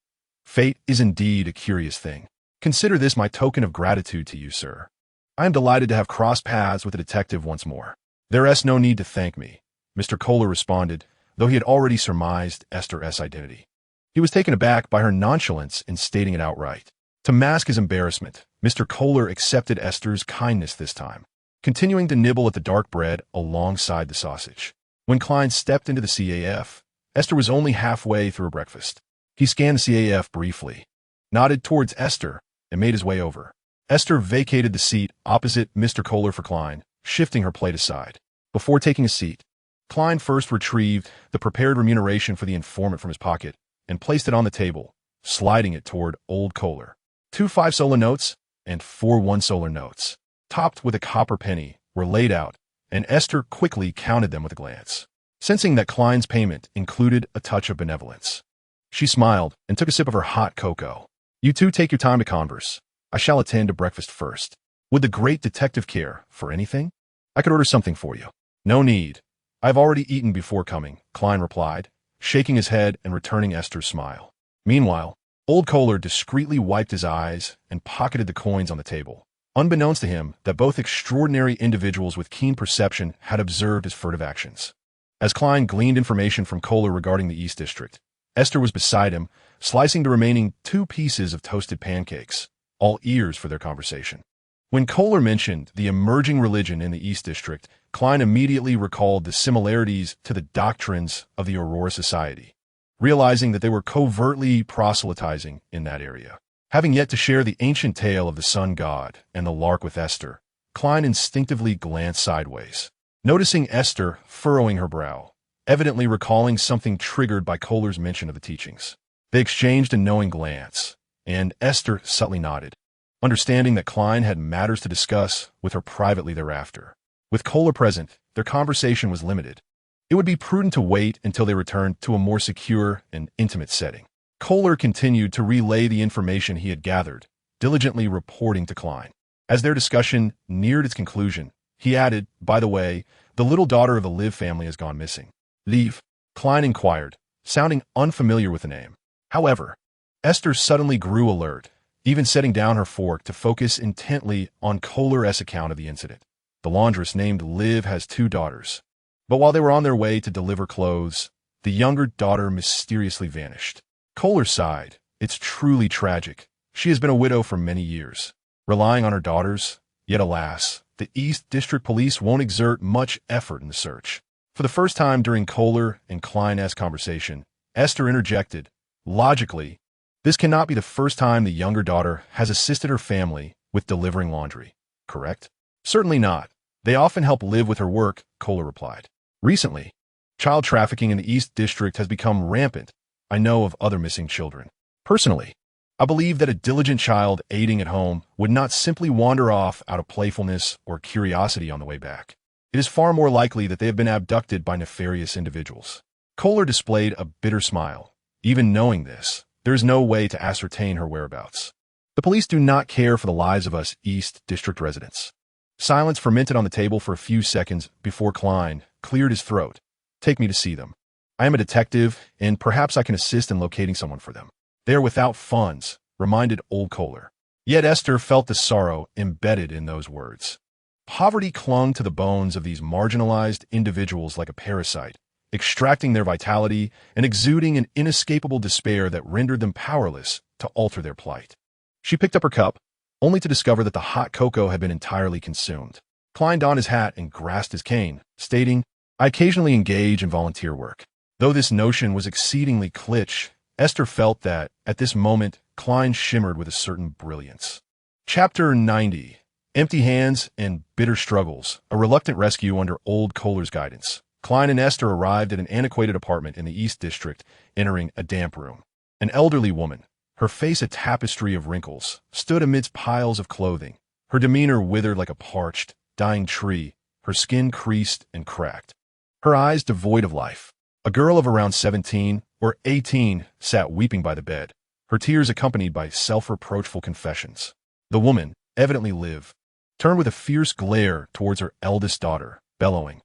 [SPEAKER 1] Fate is indeed a curious thing. Consider this my token of gratitude to you, sir. I am delighted to have crossed paths with the detective once more. There is no need to thank me, Mr. Kohler responded, though he had already surmised Esther's identity. He was taken aback by her nonchalance in stating it outright. To mask his embarrassment, Mr. Kohler accepted Esther's kindness this time, continuing to nibble at the dark bread alongside the sausage. When Klein stepped into the CAF, Esther was only halfway through her breakfast. He scanned the CAF briefly, nodded towards Esther, and made his way over. Esther vacated the seat opposite Mr. Kohler for Klein, shifting her plate aside. Before taking a seat, Klein first retrieved the prepared remuneration for the informant from his pocket and placed it on the table, sliding it toward old Kohler. 2 5-solar notes and 4 1-solar notes, topped with a copper penny, were laid out, and Esther quickly counted them with a glance. Sensing that Klein's payment included a touch of benevolence, she smiled and took a sip of her hot cocoa. You two take your time to converse. I shall attend to breakfast first. Would the great detective care for anything? I could order something for you. No need. I've already eaten before coming, Klein replied, shaking his head and returning Esther's smile. Meanwhile, old Kohler discreetly wiped his eyes and pocketed the coins on the table, unbeknownst to him that both extraordinary individuals with keen perception had observed his furtive actions. As Klein gleaned information from Kohler regarding the East District, Esther was beside him, slicing the remaining 2 pieces of toasted pancakes, all ears for their conversation. When Kohler mentioned the emerging religion in the East District, Klein immediately recalled the similarities to the doctrines of the Aurora Society, realizing that they were covertly proselytizing in that area. Having yet to share the ancient tale of the sun god and the lark with Esther, Klein instinctively glanced sideways, noticing Esther furrowing her brow, evidently recalling something triggered by Kohler's mention of the teachings. They exchanged a knowing glance, and Esther subtly nodded, understanding that Klein had matters to discuss with her privately thereafter. With Kohler present, their conversation was limited. It would be prudent to wait until they returned to a more secure and intimate setting. Kohler continued to relay the information he had gathered, diligently reporting to Klein. As their discussion neared its conclusion, he added, by the way, the little daughter of the Liv family has gone missing. Liv? Klein inquired, sounding unfamiliar with the name. However, Esther suddenly grew alert, even setting down her fork to focus intently on Kohler's account of the incident. The laundress named Liv has 2 daughters. But while they were on their way to deliver clothes, the younger daughter mysteriously vanished. Kohler sighed. It's truly tragic. She has been a widow for many years, relying on her daughters. Yet alas, the East District Police won't exert much effort in the search. For the first time during Kohler and Klein's conversation, Esther interjected, logically, this cannot be the first time the younger daughter has assisted her family with delivering laundry, correct? Certainly not. They often help Liv with her work, Kohler replied. Recently, child trafficking in the East District has become rampant. I know of other missing children. Personally, I believe that a diligent child aiding at home would not simply wander off out of playfulness or curiosity on the way back. It is far more likely that they have been abducted by nefarious individuals. Kohler displayed a bitter smile. Even knowing this, there is no way to ascertain her whereabouts. The police do not care for the lives of us East District residents. Silence fermented on the table for a few seconds before Klein cleared his throat. Take me to see them. I am a detective, and perhaps I can assist in locating someone for them. They are without funds, reminded old Kohler. Yet Esther felt the sorrow embedded in those words. Poverty clung to the bones of these marginalized individuals like a parasite, extracting their vitality and exuding an inescapable despair that rendered them powerless to alter their plight. She picked up her cup, only to discover that the hot cocoa had been entirely consumed. Klein donned his hat and grasped his cane, stating, I occasionally engage in volunteer work. Though this notion was exceedingly kitsch, Esther felt that, at this moment, Klein shimmered with a certain brilliance. Chapter 90. Empty Hands and Bitter Struggles, a reluctant rescue under old Kohler's guidance. Klein and Esther arrived at an antiquated apartment in the East District, entering a damp room. An elderly woman, her face a tapestry of wrinkles, stood amidst piles of clothing, her demeanor withered like a parched, dying tree, her skin creased and cracked. her eyes devoid of life. A girl of around 17 or 18 sat weeping by the bed, her tears accompanied by self-reproachful confessions. The woman, evidently Liv, turned with a fierce glare towards her eldest daughter, bellowing,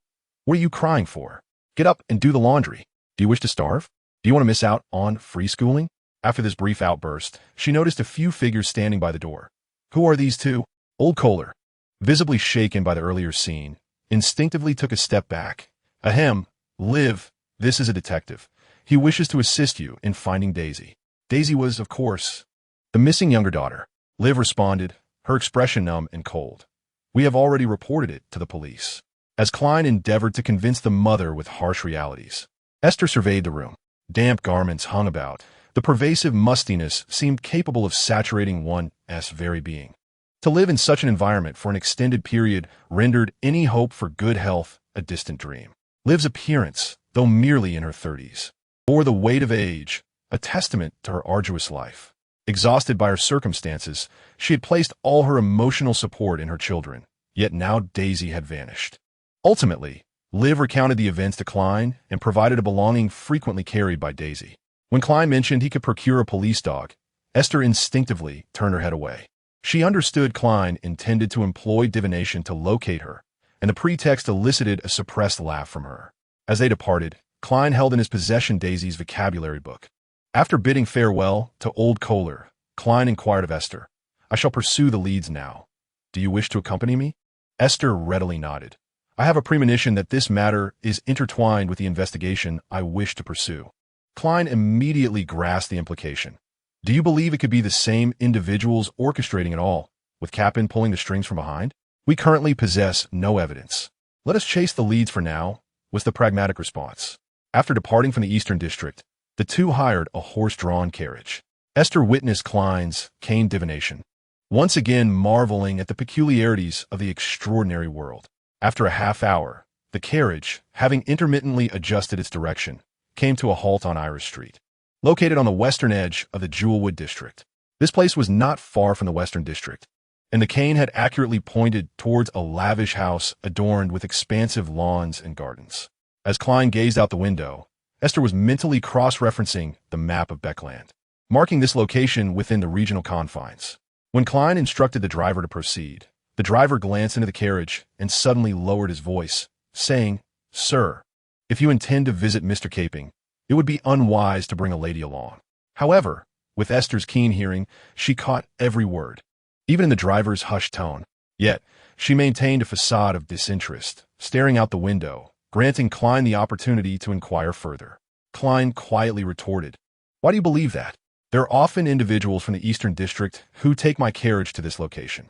[SPEAKER 1] "What are you crying for? Get up and do the laundry. Do you wish to starve? Do you want to miss out on free schooling?" After this brief outburst, she noticed a few figures standing by the door. Who are these two? Old Kohler, visibly shaken by the earlier scene, instinctively took a step back. "Ahem, Liv, this is a detective. He wishes to assist you in finding Daisy." Daisy was, of course, the missing younger daughter. Liv responded, her expression numb and cold. "We have already reported it to the police." As Klein endeavored to convince the mother with harsh realities, Esther surveyed the room. Damp garments hung about. The pervasive mustiness seemed capable of saturating one's very being. To live in such an environment for an extended period rendered any hope for good health a distant dream. Liv's appearance, though merely in her 30s, bore the weight of age, a testament to her arduous life. Exhausted by her circumstances, she had placed all her emotional support in her children, yet now Daisy had vanished. Ultimately, Liv recounted the events to Klein and provided a belonging frequently carried by Daisy. When Klein mentioned he could procure a police dog, Esther instinctively turned her head away. She understood Klein intended to employ divination to locate her, and the pretext elicited a suppressed laugh from her. As they departed, Klein held in his possession Daisy's vocabulary book. After bidding farewell to old Kohler, Klein inquired of Esther, "I shall pursue the leads now. Do you wish to accompany me?" Esther readily nodded. "I have a premonition that this matter is intertwined with the investigation I wish to pursue." Klein immediately grasped the implication. "Do you believe it could be the same individuals orchestrating it all, with Capin pulling the strings from behind?" "We currently possess no evidence. Let us chase the leads for now," was the pragmatic response. After departing from the Eastern District, the two hired a horse-drawn carriage. Esther witnessed Klein's cane divination, once again marveling at the peculiarities of the extraordinary world. After a half hour, the carriage, having intermittently adjusted its direction, came to a halt on Iris Street, located on the western edge of the Jewelwood District. This place was not far from the Western District, and the cane had accurately pointed towards a lavish house adorned with expansive lawns and gardens. As Klein gazed out the window, Esther was mentally cross-referencing the map of Beckland, marking this location within the regional confines. When Klein instructed the driver to proceed, the driver glanced into the carriage and suddenly lowered his voice, saying, "Sir, if you intend to visit Mr. Caping, it would be unwise to bring a lady along." However, with Esther's keen hearing, she caught every word, even in the driver's hushed tone. Yet, she maintained a facade of disinterest, staring out the window, granting Klein the opportunity to inquire further. Klein quietly retorted, "Why do you believe that? There are often individuals from the Eastern District who take my carriage to this location.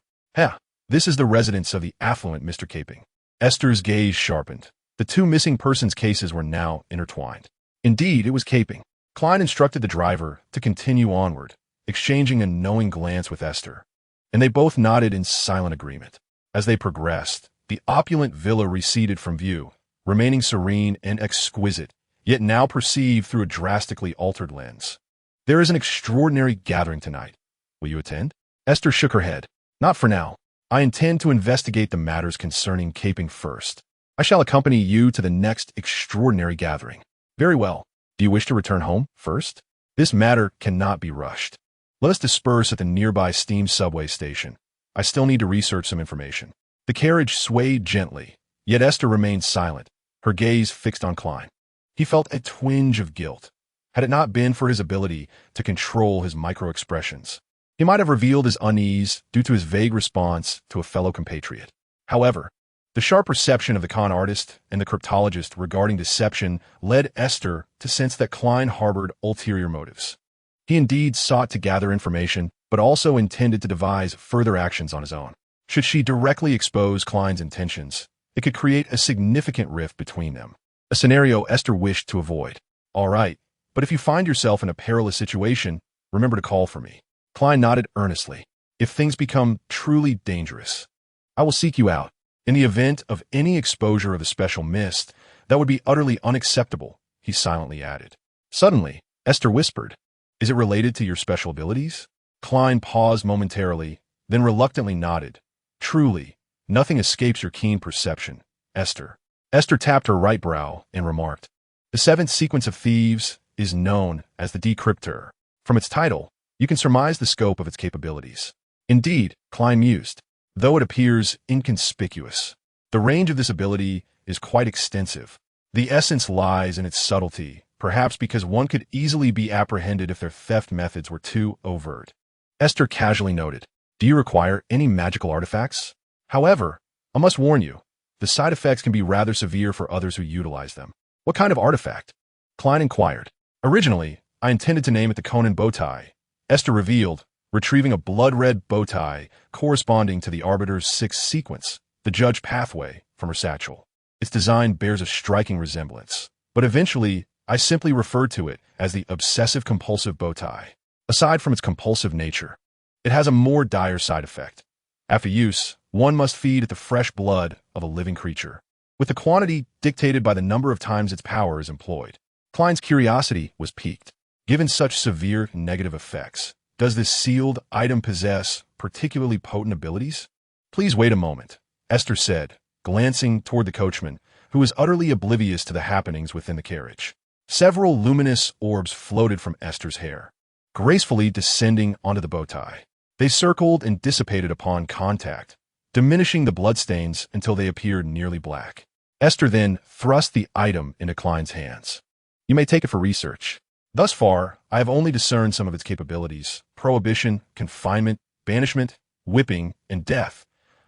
[SPEAKER 1] This is the residence of the affluent Mr. Caping." Esther's gaze sharpened. The two missing persons cases were now intertwined. Indeed, it was Caping. Klein instructed the driver to continue onward, exchanging a knowing glance with Esther, and they both nodded in silent agreement. As they progressed, the opulent villa receded from view, remaining serene and exquisite, yet now perceived through a drastically altered lens. "There is an extraordinary gathering tonight. Will you attend?" Esther shook her head. "Not for now. I intend to investigate the matters concerning Caping first. I shall accompany you to the next extraordinary gathering." "Very well. Do you wish to return home first? This matter cannot be rushed. Let us disperse at the nearby steam subway station. I still need to research some information." The carriage swayed gently, yet Esther remained silent, her gaze fixed on Klein. He felt a twinge of guilt. Had it not been for his ability to control his micro-expressions, he might have revealed his unease due to his vague response to a fellow compatriot. However, the sharp perception of the con artist and the cryptologist regarding deception led Esther to sense that Klein harbored ulterior motives. He indeed sought to gather information, but also intended to devise further actions on his own. Should she directly expose Klein's intentions, it could create a significant rift between them, a scenario Esther wished to avoid. "All right, but if you find yourself in a perilous situation, remember to call for me." Klein nodded earnestly. "If things become truly dangerous, I will seek you out. In the event of any exposure of the special mist, that would be utterly unacceptable," he silently added. Suddenly, Esther whispered, "Is it related to your special abilities?" Klein paused momentarily, then reluctantly nodded. "Truly, nothing escapes your keen perception, Esther." Aiste tapped her right brow and remarked, "The seventh sequence of thieves is known as the Decryptor. From its title, you can surmise the scope of its capabilities." Indeed, Klein mused, though it appears inconspicuous. The range of this ability is quite extensive. The essence lies in its subtlety, perhaps because one could easily be apprehended if their theft methods were too overt. Aiste casually noted, "Do you require any magical artifacts? However, I must warn you, the side effects can be rather severe for others who utilize them." "What kind of artifact?" Klein inquired. "Originally, I intended to name it the Conan bowtie," Aiste revealed, retrieving a blood-red bowtie corresponding to the Arbiter's sixth sequence, the Judge Pathway, from her satchel. Its design bears a striking resemblance, but eventually I simply referred to it as the obsessive-compulsive bowtie. Aside from its compulsive nature, it has a more dire side effect. After use, one must feed the fresh blood of a living creature, with the quantity dictated by the number of times its power is employed. Klein's curiosity was piqued. Given such severe negative effects, does this sealed item possess particularly potent abilities? "Please wait a moment," Aiste said, glancing toward the coachman, who was utterly oblivious to the happenings within the carriage. Several luminous orbs floated from Aiste's hair, gracefully descending onto the bowtie. They circled and dissipated upon contact, diminishing the bloodstains until they appeared nearly black. Aiste then thrust the item into Klein's hands. "You may take it for research. Thus far, I have only discerned some of its capabilities: prohibition, confinement, banishment, whipping, and death,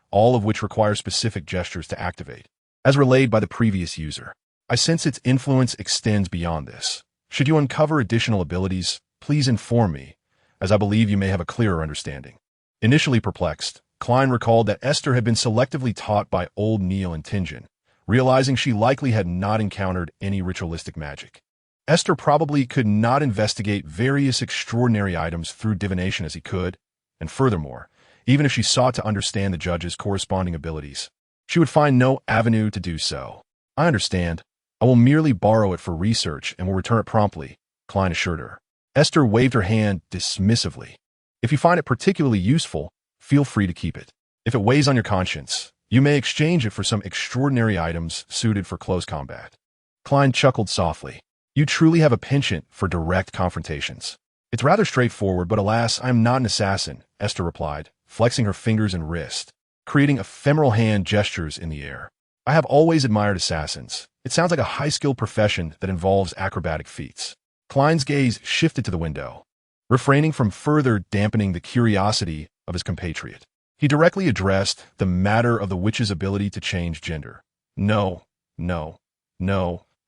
[SPEAKER 1] all of which require specific gestures to activate. As relayed by the previous user, I sense its influence extends beyond this. Should you uncover additional abilities, please inform me, as I believe you may have a clearer understanding." Initially perplexed, Klein recalled that Aiste had been selectively taught by old Neil and Tingen, realizing she likely had not encountered any ritualistic magic. Aiste probably could not investigate various extraordinary items through divination as he could, and furthermore, even if she sought to understand the judge's corresponding abilities, she would find no avenue to do so. "I understand. I will merely borrow it for research and will return it promptly," Klein assured her. Aiste waved her hand dismissively. "If you find it particularly useful, feel free to keep it. If it weighs on your conscience, you may exchange it for some extraordinary items suited for close combat." Klein chuckled softly. "You truly have a penchant for direct confrontations." "It's rather straightforward, but alas, I am not an assassin," Aiste replied, flexing her fingers and wrist, creating ephemeral hand gestures in the air. "I have always admired assassins. It sounds like a high-skilled profession that involves acrobatic feats." Klein's gaze shifted to the window. Refraining from further dampening the curiosity of his compatriot, he directly addressed the matter of the witch's ability to change gender. No.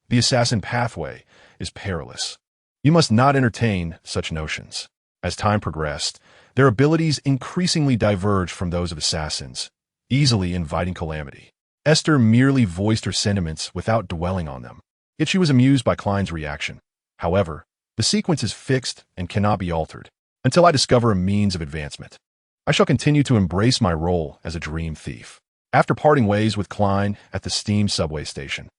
[SPEAKER 1] The assassin pathway is perilous. You must not entertain such notions." As time progressed, their abilities increasingly diverged from those of assassins, easily inviting calamity. Aiste merely voiced her sentiments without dwelling on them, yet she was amused by Klein's reaction. "However, the sequence is fixed and cannot be altered until I discover a means of advancement. I shall continue to embrace my role as a dream thief." After parting ways with Klein at the steam subway station,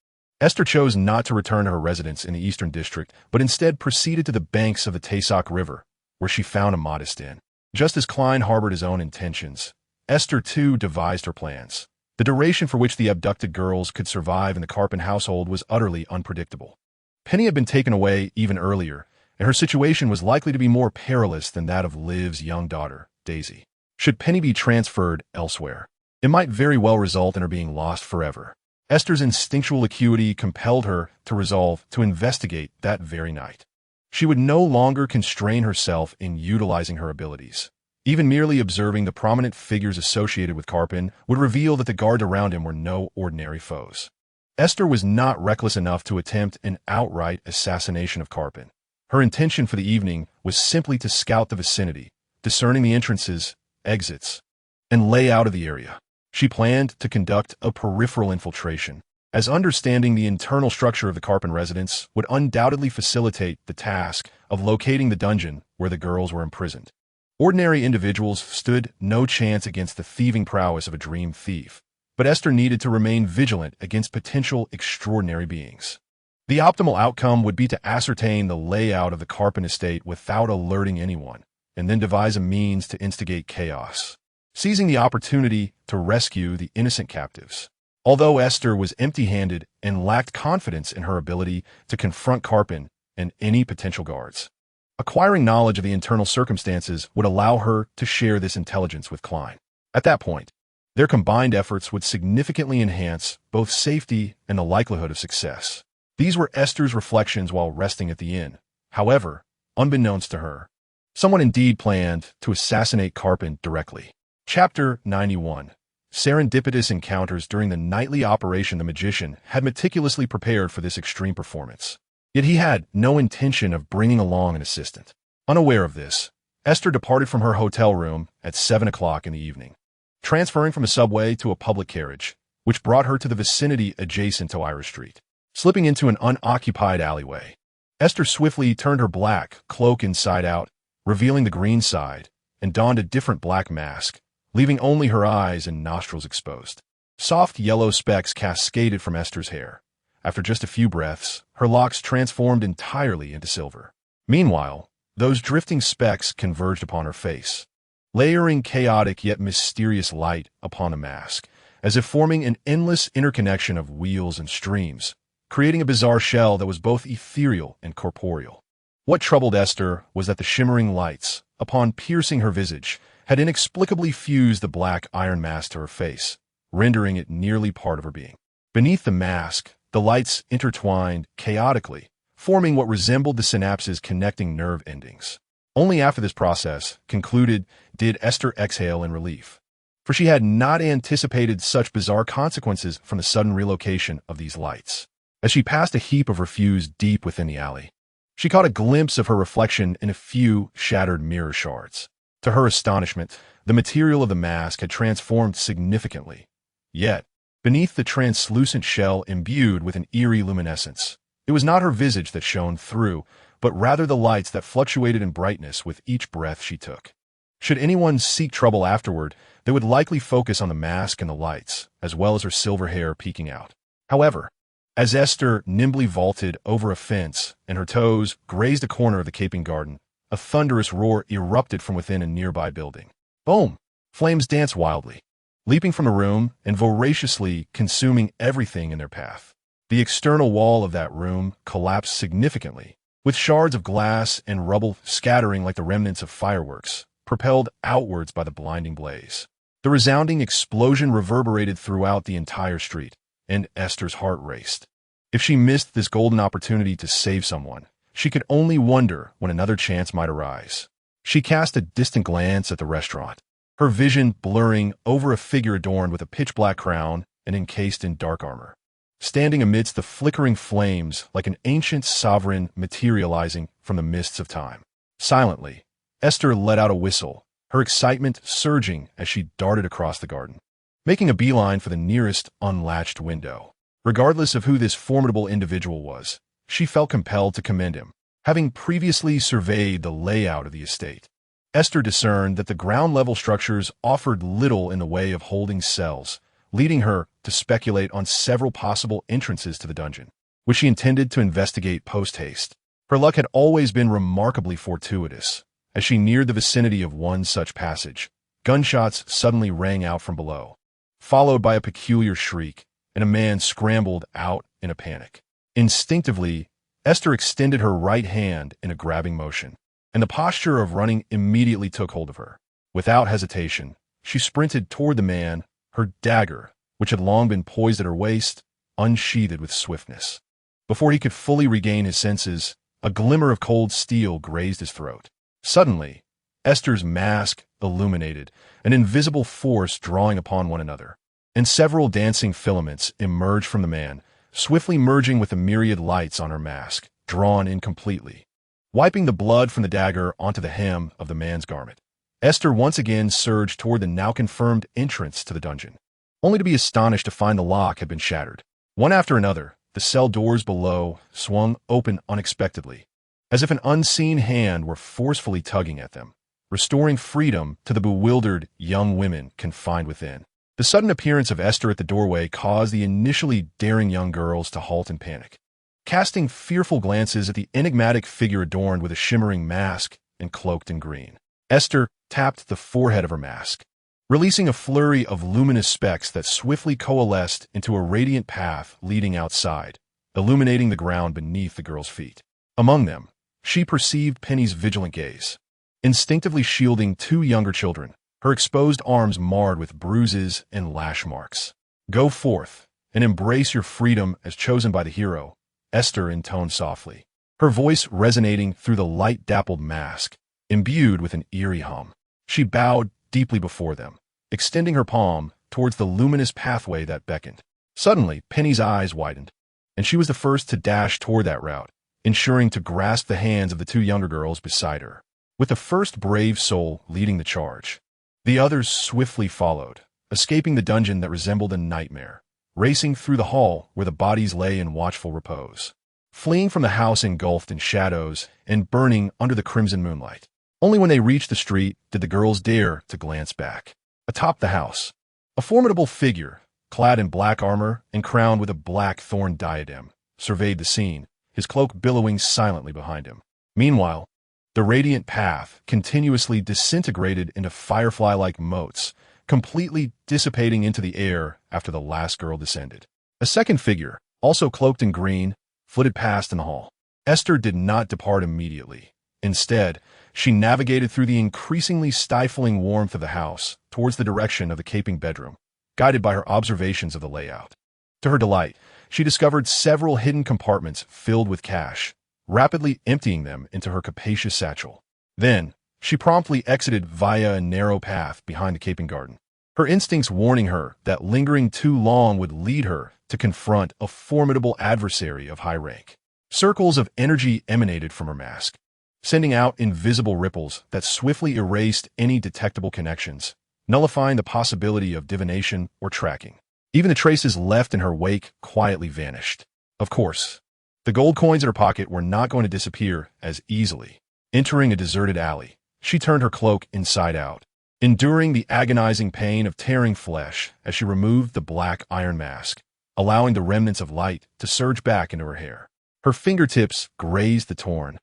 [SPEAKER 1] Aiste chose not to return to her residence in the Eastern District, but instead proceeded to the banks of the Taysok River, where she found a modest inn. Just as Klein harbored his own intentions, Aiste too devised her plans. The duration for which the abducted girls could survive in the Carpin household was utterly unpredictable. Penny had been taken away even earlier, and her situation was likely to be more perilous than that of Liv's young daughter, Daisy. Should Penny be transferred elsewhere, it might very well result in her being lost forever. Aiste's instinctual acuity compelled her to resolve to investigate that very night. She would no longer constrain herself in utilizing her abilities. Even merely observing the prominent figures associated with Carpin would reveal that the guards around him were no ordinary foes. Aiste was not reckless enough to attempt an outright assassination of Carpin. Her intention for the evening was simply to scout the vicinity, discerning the entrances, exits, and layout of the area. She planned to conduct a peripheral infiltration, as understanding the internal structure of the Carpin residence would undoubtedly facilitate the task of locating the dungeon where the girls were imprisoned. Ordinary individuals stood no chance against the thieving prowess of a dream thief, but Aiste needed to remain vigilant against potential extraordinary beings. The optimal outcome would be to ascertain the layout of the Carpin estate without alerting anyone, and then devise a means to instigate chaos, seizing the opportunity to rescue the innocent captives. Although Esther was empty-handed and lacked confidence in her ability to confront Carpin and any potential guards, acquiring knowledge of the internal circumstances would allow her to share this intelligence with Klein. At that point, their combined efforts would significantly enhance both safety and the likelihood of success. These were Esther's reflections while resting at the inn. However, unbeknownst to her, someone indeed planned to assassinate Carpin directly. Chapter 91. Serendipitous encounters. During the nightly operation, the magician had meticulously prepared for this extreme performance. Yet he had no intention of bringing along an assistant. Unaware of this, Esther departed from her hotel room at 7 o'clock in the evening, transferring from a subway to a public carriage, which brought her to the vicinity adjacent to Ira Street. Slipping into an unoccupied alleyway, Esther swiftly turned her black cloak inside out, revealing the green side, and donned a different black mask, leaving only her eyes and nostrils exposed. Soft yellow specks cascaded from Esther's hair. After just a few breaths, her locks transformed entirely into silver. Meanwhile, those drifting specks converged upon her face, layering chaotic yet mysterious light upon the mask, as if forming an endless interconnection of wheels and streams, creating a bizarre shell that was both ethereal and corporeal. What troubled Esther was that the shimmering lights, upon piercing her visage, had inexplicably fused the black iron mask to her face, rendering it nearly part of her being. Beneath the mask, the lights intertwined chaotically, forming what resembled the synapses connecting nerve endings. Only after this process concluded did Esther exhale in relief, for she had not anticipated such bizarre consequences from the sudden relocation of these lights. As she passed a heap of refuse deep within the alley, she caught a glimpse of her reflection in a few shattered mirror shards. To her astonishment, the material of the mask had transformed significantly. Yet, beneath the translucent shell imbued with an eerie luminescence, it was not her visage that shone through, but rather the lights that fluctuated in brightness with each breath she took. Should anyone seek trouble afterward, they would likely focus on the mask and the lights, as well as her silver hair peeking out. However, as Esther nimbly vaulted over a fence and her toes grazed a corner of the caping garden, a thunderous roar erupted from within a nearby building. Boom! Flames danced wildly, leaping from the room and voraciously consuming everything in their path. The external wall of that room collapsed significantly, with shards of glass and rubble scattering like the remnants of fireworks, propelled outwards by the blinding blaze. The resounding explosion reverberated throughout the entire street, and Esther's heart raced. If she missed this golden opportunity to save someone, she could only wonder when another chance might arise. She cast a distant glance at the restaurant, her vision blurring over a figure adorned with a pitch-black crown and encased in dark armor, standing amidst the flickering flames like an ancient sovereign materializing from the mists of time. Silently, Esther let out a whistle, her excitement surging as she darted across the garden, making a beeline for the nearest unlatched window. Regardless of who this formidable individual was, she felt compelled to commend him. Having previously surveyed the layout of the estate, Esther discerned that the ground-level structures offered little in the way of holding cells, leading her to speculate on several possible entrances to the dungeon, which she intended to investigate post-haste. Her luck had always been remarkably fortuitous. As she neared the vicinity of one such passage, gunshots suddenly rang out from below, followed by a peculiar shriek, and a man scrambled out in a panic. Instinctively, Esther extended her right hand in a grabbing motion, and the posture of running immediately took hold of her. Without hesitation, she sprinted toward the man, her dagger, which had long been poised at her waist, unsheathed with swiftness. Before he could fully regain his senses, a glimmer of cold steel grazed his throat. Suddenly, Esther's mask illuminated, an invisible force drawing upon one another, and several dancing filaments emerged from the man, swiftly merging with the myriad lights on her mask, drawn in completely. Wiping the blood from the dagger onto the hem of the man's garment, Esther once again surged toward the now-confirmed entrance to the dungeon, only to be astonished to find the lock had been shattered. One after another, the cell doors below swung open unexpectedly, as if an unseen hand were forcefully tugging at them, restoring freedom to the bewildered young women confined within. The sudden appearance of Esther at the doorway caused the initially daring young girls to halt in panic, casting fearful glances at the enigmatic figure adorned with a shimmering mask and cloaked in green. Esther tapped the forehead of her mask, releasing a flurry of luminous specks that swiftly coalesced into a radiant path leading outside, illuminating the ground beneath the girl's feet. Among them, she perceived Penny's vigilant gaze. Instinctively shielding two younger children, her exposed arms marred with bruises and lash marks. "Go forth and embrace your freedom as chosen by the hero," Aiste intoned softly, her voice resonating through the light-dappled mask, imbued with an eerie hum. She bowed deeply before them, extending her palm towards the luminous pathway that beckoned. Suddenly, Penny's eyes widened, and she was the first to dash toward that route, ensuring to grasp the hands of the two younger girls beside her. With the first brave soul leading the charge, the others swiftly followed, escaping the dungeon that resembled a nightmare, racing through the hall where the bodies lay in watchful repose, fleeing from the house engulfed in shadows and burning under the crimson moonlight. Only when they reached the street did the girls dare to glance back. Atop the house, a formidable figure, clad in black armor and crowned with a black thorn diadem, surveyed the scene, his cloak billowing silently behind him. Meanwhile, the radiant path continuously disintegrated into firefly-like motes, completely dissipating into the air after the last girl descended. A second figure, also cloaked in green, flitted past in the hall. Aiste did not depart immediately. Instead, she navigated through the increasingly stifling warmth of the house towards the direction of the caping bedroom, guided by her observations of the layout. To her delight, she discovered several hidden compartments filled with cash, rapidly emptying them into her capacious satchel. Then, she promptly exited via a narrow path behind the caping garden, her instincts warning her that lingering too long would lead her to confront a formidable adversary of high rank. Circles of energy emanated from her mask, sending out invisible ripples that swiftly erased any detectable connections, nullifying the possibility of divination or tracking. Even the traces left in her wake quietly vanished. Of course, the gold coins in her pocket were not going to disappear as easily. Entering a deserted alley, she turned her cloak inside out, enduring the agonizing pain of tearing flesh as she removed the black iron mask, allowing the remnants of light to surge back into her hair. Her fingertips grazed the torn,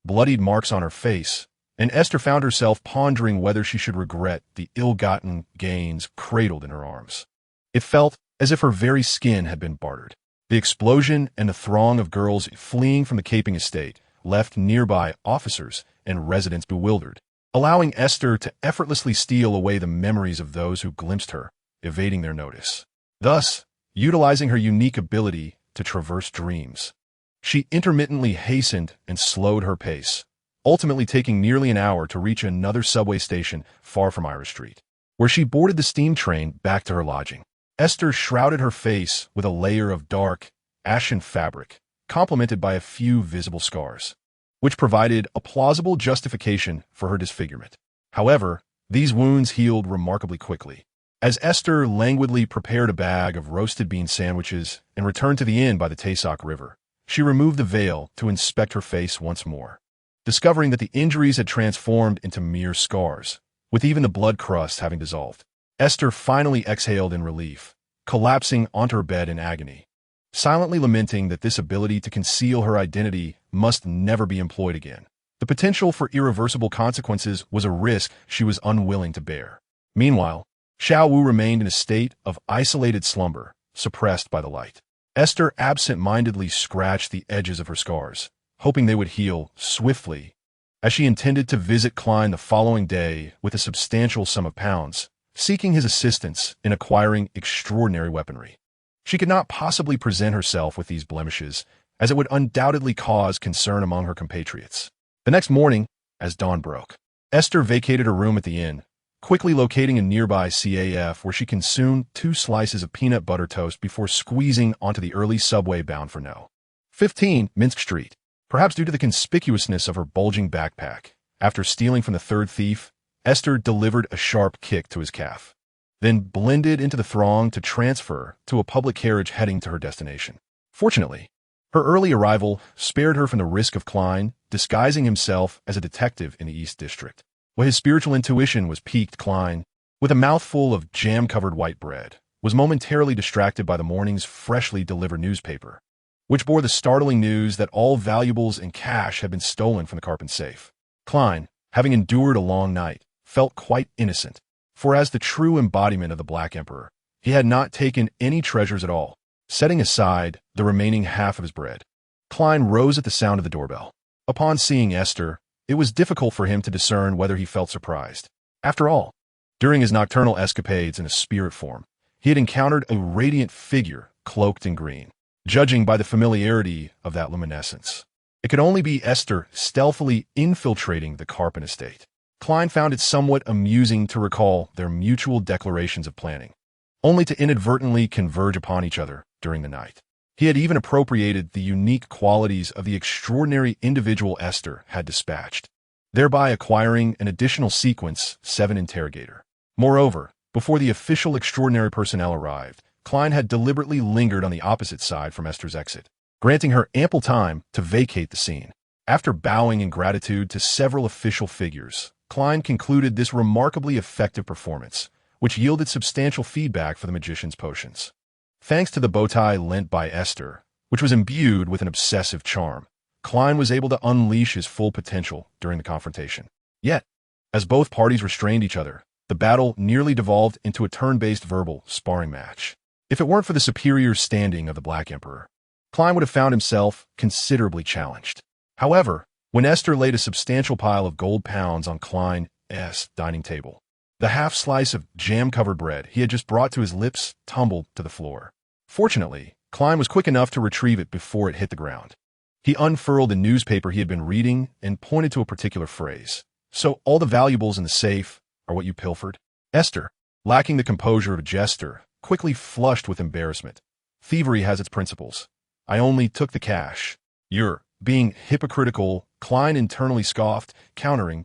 [SPEAKER 1] bloodied marks on her face, and Aiste found herself pondering whether she should regret the ill-gotten gains cradled in her arms. It felt as if her very skin had been bartered. The explosion and the throng of girls fleeing from the caping estate left nearby officers and residents bewildered, allowing Aiste to effortlessly steal away the memories of those who glimpsed her, evading their notice. Thus, utilizing her unique ability to traverse dreams, she intermittently hastened and slowed her pace, ultimately taking nearly an hour to reach another subway station far from Irish Street, where she boarded the steam train back to her lodging. Aiste shrouded her face with a layer of dark, ashen fabric, complemented by a few visible scars, which provided a plausible justification for her disfigurement. However, these wounds healed remarkably quickly. As Aiste languidly prepared a bag of roasted bean sandwiches and returned to the inn by the Tayssac River, she removed the veil to inspect her face once more, discovering that the injuries had transformed into mere scars, with even the blood crust having dissolved. Aiste finally exhaled in relief, collapsing onto her bed in agony, silently lamenting that this ability to conceal her identity must never be employed again. The potential for irreversible consequences was a risk she was unwilling to bear. Meanwhile, Xiao Wu remained in a state of isolated slumber, suppressed by the light. Aiste absent-mindedly scratched the edges of her scars, hoping they would heal swiftly, as she intended to visit Klein the following day with a substantial sum of pounds, seeking his assistance in acquiring extraordinary weaponry. She could not possibly present herself with these blemishes, as it would undoubtedly cause concern among her compatriots. The next morning, as dawn broke, Aiste vacated her room at the inn, quickly locating a nearby CAF where she consumed 2 slices of peanut butter toast before squeezing onto the early subway bound for No. 15 Minsk Street. Perhaps due to the conspicuousness of her bulging backpack, after stealing from the third thief, Aiste delivered a sharp kick to his calf, then blended into the throng to transfer to a public carriage heading to her destination. Fortunately, her early arrival spared her from the risk of Klein disguising himself as a detective in the East District. While his spiritual intuition was piqued, Klein, with a mouthful of jam-covered white bread, was momentarily distracted by the morning's freshly delivered newspaper, which bore the startling news that all valuables and cash had been stolen from the Carpent safe. Klein, having endured a long night, felt quite innocent, For as the true embodiment of the Black Emperor, he had not taken any treasures at all, setting aside the remaining half of his bread. Klein rose at the sound of the doorbell. Upon seeing Aiste, it was difficult for him to discern whether he felt surprised. After all, during his nocturnal escapades in a spirit form, he had encountered a radiant figure cloaked in green. Judging by the familiarity of that luminescence, it could only be Aiste stealthily infiltrating the Carpin estate. Klein found it somewhat amusing to recall their mutual declarations of planning, only to inadvertently converge upon each other during the night. He had even appropriated the unique qualities of the extraordinary individual Aiste had dispatched, thereby acquiring an additional sequence 7 interrogator. Moreover, before the official extraordinary personnel arrived, Klein had deliberately lingered on the opposite side from Aiste's exit, granting her ample time to vacate the scene. After bowing in gratitude to several official figures, Klein concluded this remarkably effective performance, which yielded substantial feedback for the magician's potions. Thanks to the bow tie lent by Aiste, which was imbued with an obsessive charm, Klein was able to unleash his full potential during the confrontation. Yet, as both parties restrained each other, the battle nearly devolved into a turn-based verbal sparring match. If it weren't for the superior standing of the Black Emperor, Klein would have found himself considerably challenged. However, when Aiste laid a substantial pile of gold pounds on Klein's dining table, the half slice of jam-covered bread he had just brought to his lips tumbled to the floor. Fortunately, Klein was quick enough to retrieve it before it hit the ground. He unfurled the newspaper he had been reading and pointed to a particular phrase. "So all the valuables in the safe are what you pilfered?" Aiste, lacking the composure of a jester, quickly flushed with embarrassment. "Thievery has its principles. I only took the cash." "You're being hypocritical," Klein internally scoffed, countering,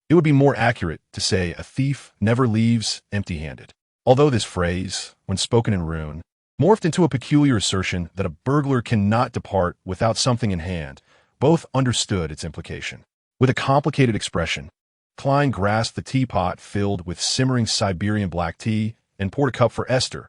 [SPEAKER 1] "It would be more accurate to say a thief never leaves empty-handed." Although this phrase, when spoken in rune, morphed into a peculiar assertion that a burglar cannot depart without something in hand, both understood its implication. With a complicated expression, Klein grasped the teapot filled with simmering Siberian black tea and poured a cup for Aiste.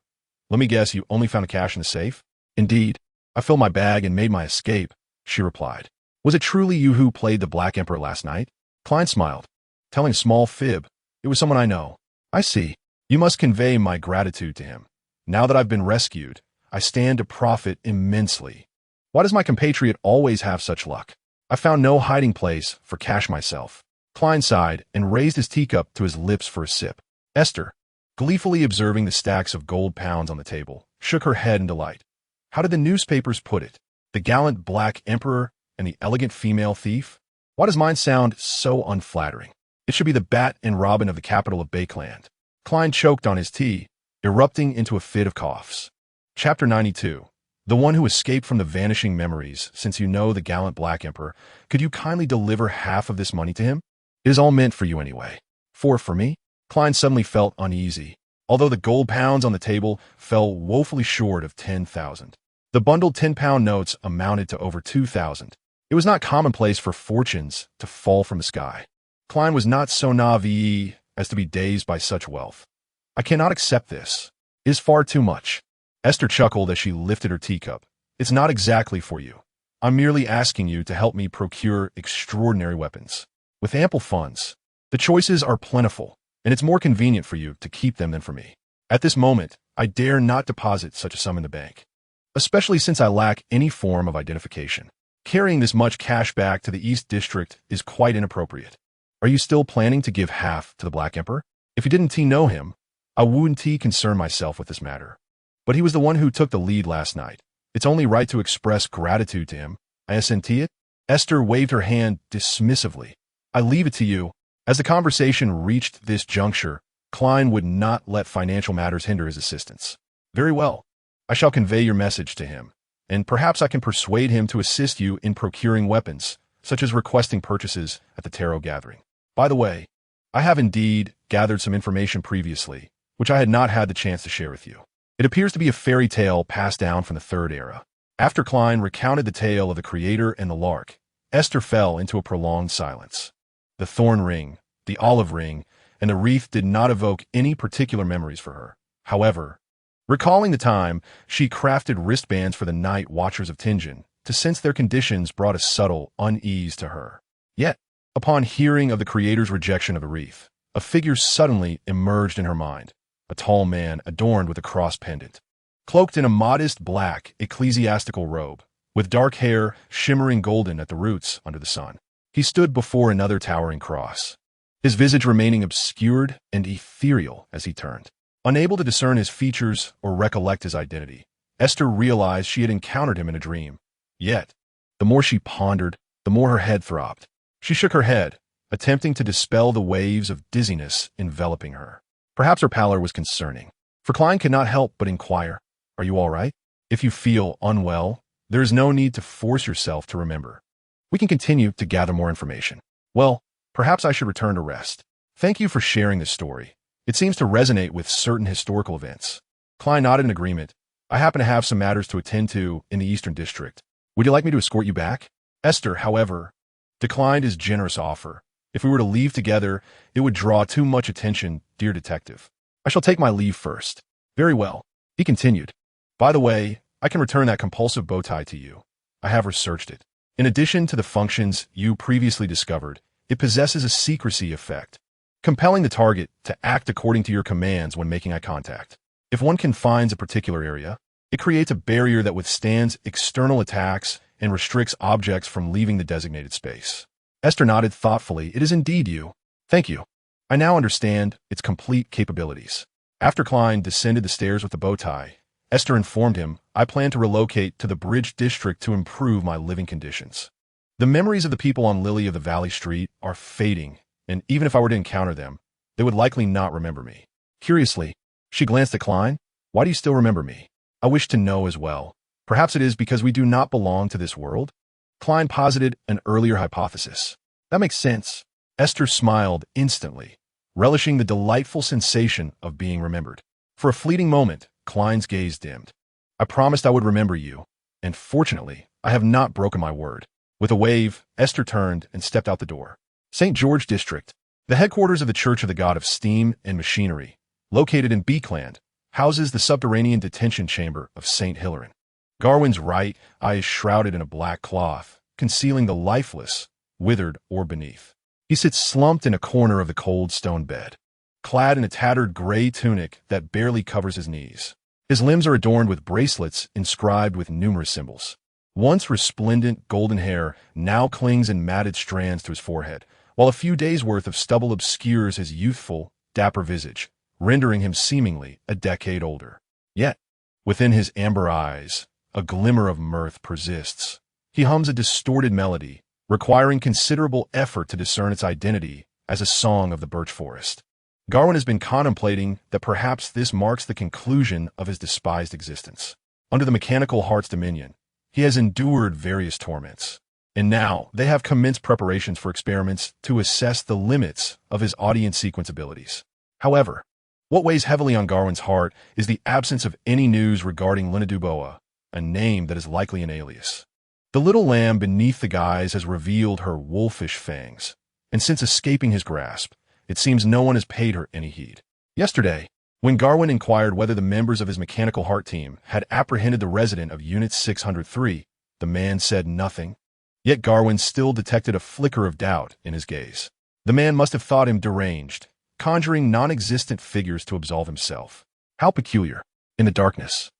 [SPEAKER 1] "Let me guess, you only found the cash in the safe?" "Indeed. I filled my bag and made my escape," she replied. "Was it truly you who played the Black Emperor last night?" Klein smiled, telling a small fib. "It was someone I know." "I see. You must convey my gratitude to him. Now that I've been rescued, I stand to profit immensely. Why does my compatriot always have such luck? I found no hiding place for cash myself." Klein sighed and raised his teacup to his lips for a sip. Aiste, gleefully observing the stacks of gold pounds on the table, shook her head in delight. How did the newspapers put it? The gallant Black Emperor and the elegant female thief? Why does mine sound so unflattering? It should be the Bat and Robin of the capital of Bakeland. Klein choked on his tea, erupting into a fit of coughs. Chapter 92. The one who escaped from the vanishing memories. Since you know the gallant Black Emperor, could you kindly deliver half of this money to him? It is all meant for you anyway. For me? Klein suddenly felt uneasy, although the gold pounds on the table fell woefully short of 10,000. The bundled 10-pound notes amounted to over 2,000. It was not commonplace for fortunes to fall from the sky. Klein was not so naive as to be dazed by such wealth. "I cannot accept this. It is far too much." Aiste chuckled as she lifted her teacup. "It's not exactly for you. I'm merely asking you to help me procure extraordinary weapons. With ample funds, the choices are plentiful, and it's more convenient for you to keep them than for me. At this moment, I dare not deposit such a sum in the bank, especially since I lack any form of identification. Carrying this much cash back to the East District is quite inappropriate. Are you still planning to give half to the Black Emperor? If you didn't know him, I wouldn't concern myself with this matter. But he was the one who took the lead last night. It's only right to express gratitude to him. I assent it." Aiste waved her hand dismissively. "I leave it to you." As the conversation reached this juncture, Klein would not let financial matters hinder his assistance. "Very well. I shall convey your message to him, and perhaps I can persuade him to assist you in procuring weapons, such as requesting purchases at the tarot gathering. By the way, I have indeed gathered some information previously, which I had not had the chance to share with you. It appears to be a fairy tale passed down from the Third Era." After Klein recounted the tale of the Creator and the Lark, Aiste fell into a prolonged silence. The thorn ring, the olive ring, and the wreath did not evoke any particular memories for her. However, recalling the time she crafted wristbands for the night watchers of Tingen, to sense their conditions brought a subtle unease to her. Yet, upon hearing of the Creator's rejection of the wreath, a figure suddenly emerged in her mind, a tall man adorned with a cross pendant. Cloaked in a modest black ecclesiastical robe, with dark hair shimmering golden at the roots under the sun, he stood before another towering cross, his visage remaining obscured and ethereal as he turned. Unable to discern his features or recollect his identity, Esther realized she had encountered him in a dream. Yet, the more she pondered, the more her head throbbed. She shook her head, attempting to dispel the waves of dizziness enveloping her. Perhaps her pallor was concerning, for Klein could not help but inquire, "Are you all right? If you feel unwell, there is no need to force yourself to remember. We can continue to gather more information. Well, perhaps I should return to rest. Thank you for sharing this story. It seems to resonate with certain historical events." Klein nodded in agreement. "I happen to have some matters to attend to in the Eastern District. Would you like me to escort you back?" Esther, however, declined his generous offer. "If we were to leave together, it would draw too much attention, dear detective. I shall take my leave first." "Very well," he continued. "By the way, I can return that compulsive bow tie to you. I have researched it. In addition to the functions you previously discovered, it possesses a secrecy effect, compelling the target to act according to your commands when making eye contact. If one confines a particular area, it creates a barrier that withstands external attacks and restricts objects from leaving the designated space." Esther nodded thoughtfully. "It is indeed you. Thank you. I now understand its complete capabilities." After Klein descended the stairs with the bow tie, Esther informed him, "I plan to relocate to the Bridge District to improve my living conditions. The memories of the people on Lily of the Valley Street are fading, and even if I were to encounter them, they would likely not remember me." Curiously, she glanced at Klein. "Why do you still remember me?" "I wish to know as well. Perhaps it is because we do not belong to this world?" Klein posited an earlier hypothesis. "That makes sense." Esther smiled instantly, relishing the delightful sensation of being remembered. For a fleeting moment, Klein's gaze dimmed. "I promised I would remember you, and fortunately, I have not broken my word." With a wave, Esther turned and stepped out the door. St. George District, the headquarters of the Church of the God of Steam and Machinery, located in Beakland, houses the subterranean detention chamber of St. Hilarion. Garwin's right eye is shrouded in a black cloth, concealing the lifeless, withered orb beneath. He sits slumped in a corner of the cold stone bed, clad in a tattered gray tunic that barely covers his knees. His limbs are adorned with bracelets inscribed with numerous symbols. Once resplendent golden hair now clings in matted strands to his forehead, while a few days' worth of stubble obscures his youthful, dapper visage, rendering him seemingly a decade older. Yet, within his amber eyes, a glimmer of mirth persists. He hums a distorted melody, requiring considerable effort to discern its identity as a song of the birch forest. Garwin has been contemplating that perhaps this marks the conclusion of his despised existence. Under the mechanical heart's dominion, he has endured various torments, and now they have commenced preparations for experiments to assess the limits of his audience sequence abilities. However, what weighs heavily on Garwin's heart is the absence of any news regarding Lina Dubois, a name that is likely an alias. The little lamb beneath the guise has revealed her wolfish fangs, and since escaping his grasp, it seems no one has paid her any heed. Yesterday, when Garwin inquired whether the members of his mechanical heart team had apprehended the resident of Unit 603, the man said nothing. Yet Garwin still detected a flicker of doubt in his gaze. The man must have thought him deranged, conjuring non-existent figures to absolve himself. How peculiar. In the darkness,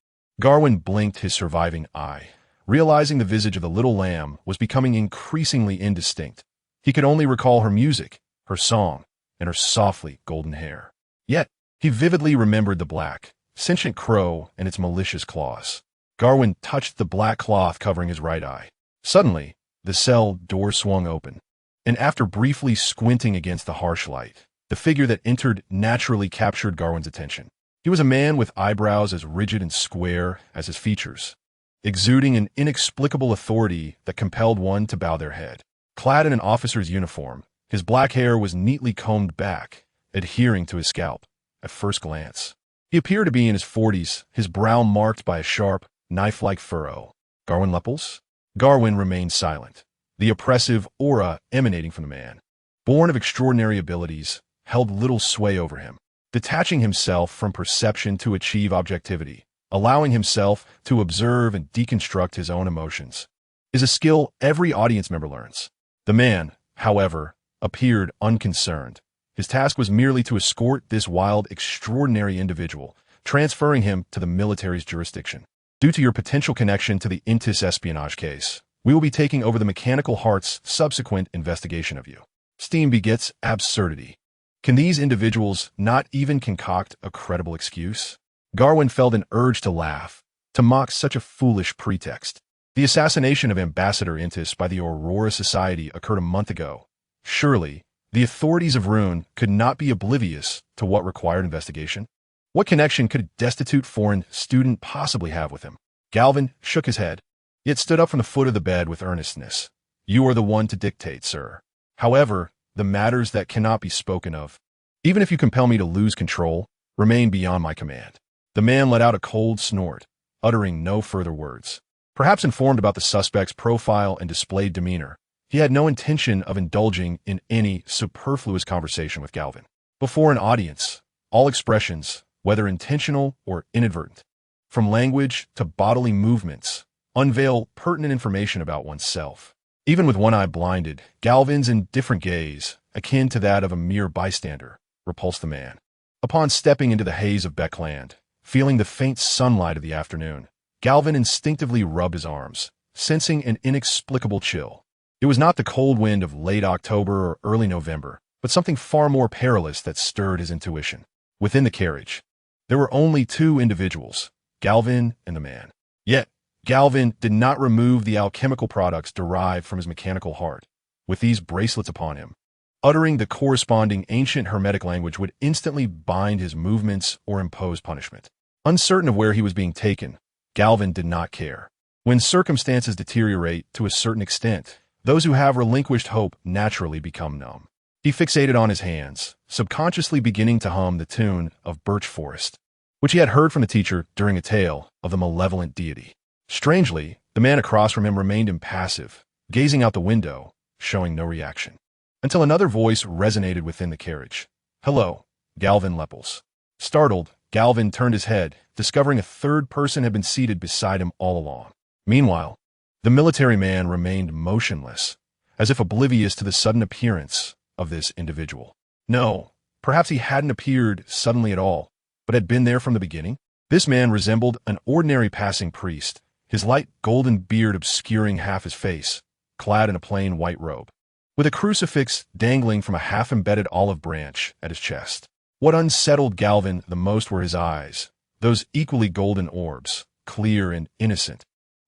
[SPEAKER 1] Garwin blinked his surviving eye, realizing the visage of the little lamb was becoming increasingly indistinct. He could only recall her music, her song, and her softly golden hair. Yet, he vividly remembered the black, sentient crow and its malicious claws. Garwin touched the black cloth covering his right eye. Suddenly, the cell door swung open, and after briefly squinting against the harsh light, the figure that entered naturally captured Garwin's attention. He was a man with eyebrows as rigid and square as his features, exuding an inexplicable authority that compelled one to bow their head. Clad in an officer's uniform, his black hair was neatly combed back, adhering to his scalp. At first glance, he appeared to be in his 40s, his brow marked by a sharp, knife-like furrow. Garwin Lepples? Garwin remained silent, the oppressive aura emanating from the man, born of extraordinary abilities, held little sway over him. Detaching himself from perception to achieve objectivity, allowing himself to observe and deconstruct his own emotions, is a skill every audience member learns. The man, however, appeared unconcerned, His task was merely to escort this wild, extraordinary individual, transferring him to the military's jurisdiction. Due to your potential connection to the Intis espionage case, we will be taking over the Mechanical Heart's subsequent investigation of you. Steam begets absurdity. Can these individuals not even concoct a credible excuse? Garwin felt an urge to laugh, to mock such a foolish pretext. The assassination of Ambassador Intis by the Aurora Society occurred a month ago. Surely, the authorities of Rune could not be oblivious to what required investigation. What connection could a destitute foreign student possibly have with him? Galvin shook his head, yet stood up from the foot of the bed with earnestness. You are the one to dictate, sir. However, the matters that cannot be spoken of, even if you compel me to lose control, remain beyond my command. The man let out a cold snort, uttering no further words. Perhaps informed about the suspect's profile and displayed demeanor, he had no intention of indulging in any superfluous conversation with Galvin. Before an audience, all expressions, whether intentional or inadvertent, from language to bodily movements, unveil pertinent information about oneself. Even with one eye blinded, Galvin's indifferent gaze, akin to that of a mere bystander, repulsed the man. Upon stepping into the haze of Beckland, feeling the faint sunlight of the afternoon, Galvin instinctively rubbed his arms, sensing an inexplicable chill. It was not the cold wind of late October or early November, but something far more perilous that stirred his intuition. Within the carriage, there were only two individuals, Galvin and the man. Yet, Galvin did not remove the alchemical products derived from his mechanical heart. With these bracelets upon him, uttering the corresponding ancient hermetic language would instantly bind his movements or impose punishment. Uncertain of where he was being taken, Galvin did not care. When circumstances deteriorate to a certain extent, those who have relinquished hope naturally become numb. He fixated on his hands, subconsciously beginning to hum the tune of Birch Forest, which he had heard from the teacher during a tale of the malevolent deity. Strangely, the man across from him remained impassive, gazing out the window, showing no reaction. Until another voice resonated within the carriage. Hello, Galvin Lepels. Startled, Galvin turned his head, discovering a third person had been seated beside him all along. Meanwhile, the military man remained motionless, as if oblivious to the sudden appearance of this individual. No, perhaps he hadn't appeared suddenly at all, but had been there from the beginning. This man resembled an ordinary passing priest, his light golden beard obscuring half his face, clad in a plain white robe, with a crucifix dangling from a half-embedded olive branch at his chest. What unsettled Galvin the most were his eyes, those equally golden orbs, clear and innocent,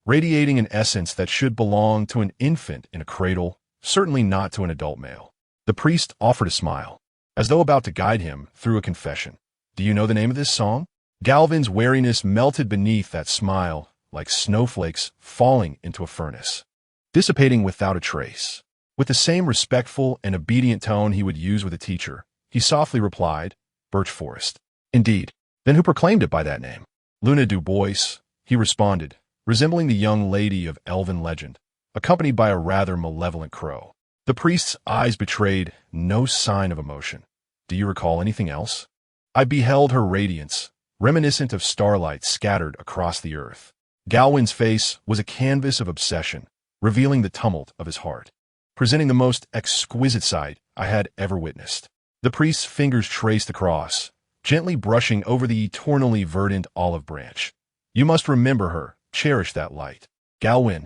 [SPEAKER 1] radiating an essence that should belong to an infant in a cradle, certainly not to an adult male. The priest offered a smile, as though about to guide him through a confession. Do you know the name of this song? Galvin's wariness melted beneath that smile, like snowflakes falling into a furnace, dissipating without a trace. With the same respectful and obedient tone he would use with a teacher, he softly replied, Birch Forest. Indeed. Then who proclaimed it by that name? Luna Du Bois, he responded, resembling the young lady of elven legend, accompanied by a rather malevolent crow. The priest's eyes betrayed no sign of emotion. Do you recall anything else? I beheld her radiance, reminiscent of starlight scattered across the earth. Galwin's face was a canvas of obsession, revealing the tumult of his heart, presenting the most exquisite sight I had ever witnessed. The priest's fingers traced the cross, gently brushing over the eternally verdant olive branch. You must remember her, cherish that light. Galwin,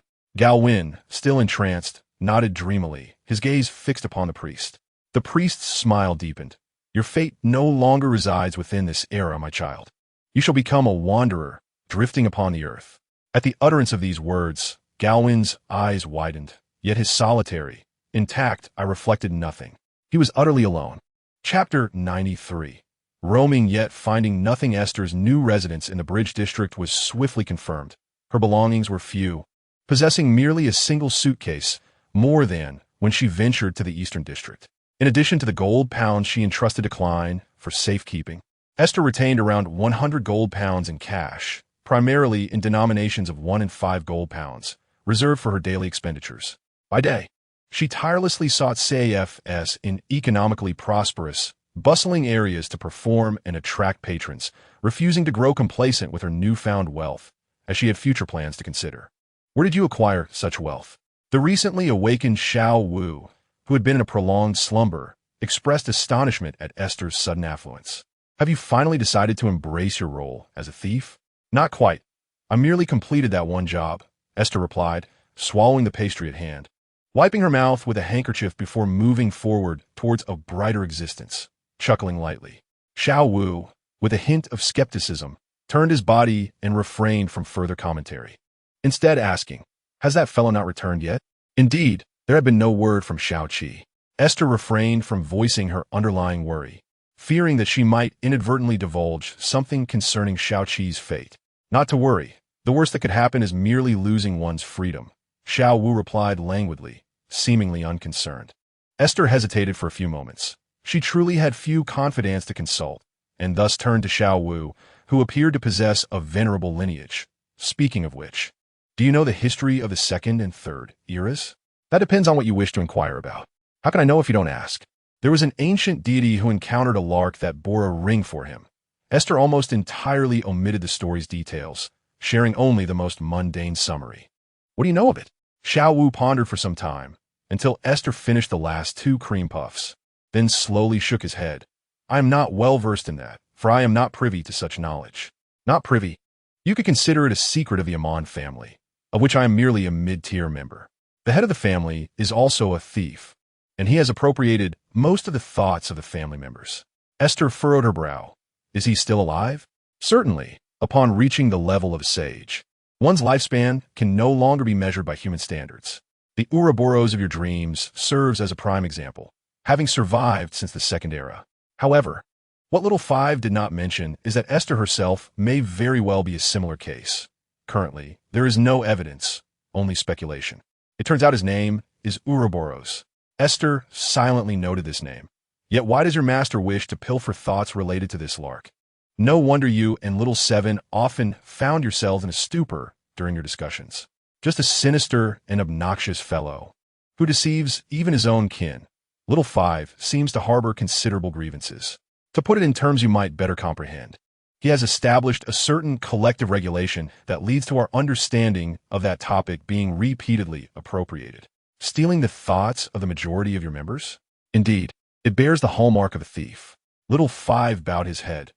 [SPEAKER 1] still entranced, nodded dreamily, his gaze fixed upon the priest. The priest's smile deepened. Your fate no longer resides within this era, my child. You shall become a wanderer, drifting upon the earth. At the utterance of these words, Galwin's eyes widened, yet his solitary, intact, eye reflected nothing. He was utterly alone. Chapter 93. Roaming yet finding nothing. Esther's new residence in the Bridge District was swiftly confirmed. Her belongings were few, possessing merely a single suitcase, more than when she ventured to the Eastern District. In addition to the gold pounds she entrusted to Klein for safekeeping, Esther retained around 100 gold pounds in cash, primarily in denominations of 1 and 5 gold pounds, reserved for her daily expenditures. By day, she tirelessly sought CAFs in economically prosperous, bustling areas to perform and attract patrons, refusing to grow complacent with her newfound wealth, as she had future plans to consider. Where did you acquire such wealth? The recently awakened Xiao Wu, who had been in a prolonged slumber, expressed astonishment at Aiste's sudden affluence. Have you finally decided to embrace your role as a thief? Not quite. I merely completed that one job, Aiste replied, swallowing the pastry at hand, wiping her mouth with a handkerchief before moving forward towards a brighter existence, chuckling lightly. Xiao Wu, with a hint of skepticism, turned his body and refrained from further commentary, instead asking, "Has that fellow not returned yet?" Indeed, there had been no word from Xiao Qi. Aiste refrained from voicing her underlying worry, fearing that she might inadvertently divulge something concerning Xiao Qi's fate. Not to worry. The worst that could happen is merely losing one's freedom, Xiao Wu replied languidly, seemingly unconcerned. Aiste hesitated for a few moments. She truly had few confidants to consult, and thus turned to Xiao Wu, who appeared to possess a venerable lineage. Speaking of which, do you know the history of the second and third eras? That depends on what you wish to inquire about. How can I know if you don't ask? There was an ancient deity who encountered a lark that bore a ring for him. Aiste almost entirely omitted the story's details, sharing only the most mundane summary. What do you know of it? Xiao Wu pondered for some time, until Aiste finished the last 2 cream puffs, then slowly shook his head. I am not well versed in that, for I am not privy to such knowledge. Not privy? You could consider it a secret of the Amon family, of which I am merely a mid-tier member. The head of the family is also a thief, and he has appropriated most of the thoughts of the family members. Aiste furrowed her brow. Is he still alive? Certainly, upon reaching the level of a sage. One's lifespan can no longer be measured by human standards. The Ouroboros of your dreams serves as a prime example, having survived since the Second Era. However, what Little Five did not mention is that Aiste herself may very well be a similar case. Currently, there is no evidence, only speculation. It turns out his name is Ouroboros. Aiste silently noted this name. Yet why does your master wish to pilfer thoughts related to this lark? No wonder you and Little Seven often found yourselves in a stupor during your discussions. Just a sinister and obnoxious fellow, who deceives even his own kin. Little Five seems to harbor considerable grievances. To put it in terms you might better comprehend, he has established a certain collective regulation that leads to our understanding of that topic being repeatedly appropriated. Stealing the thoughts of the majority of your members? Indeed, it bears the hallmark of a thief. Little Five bowed his head.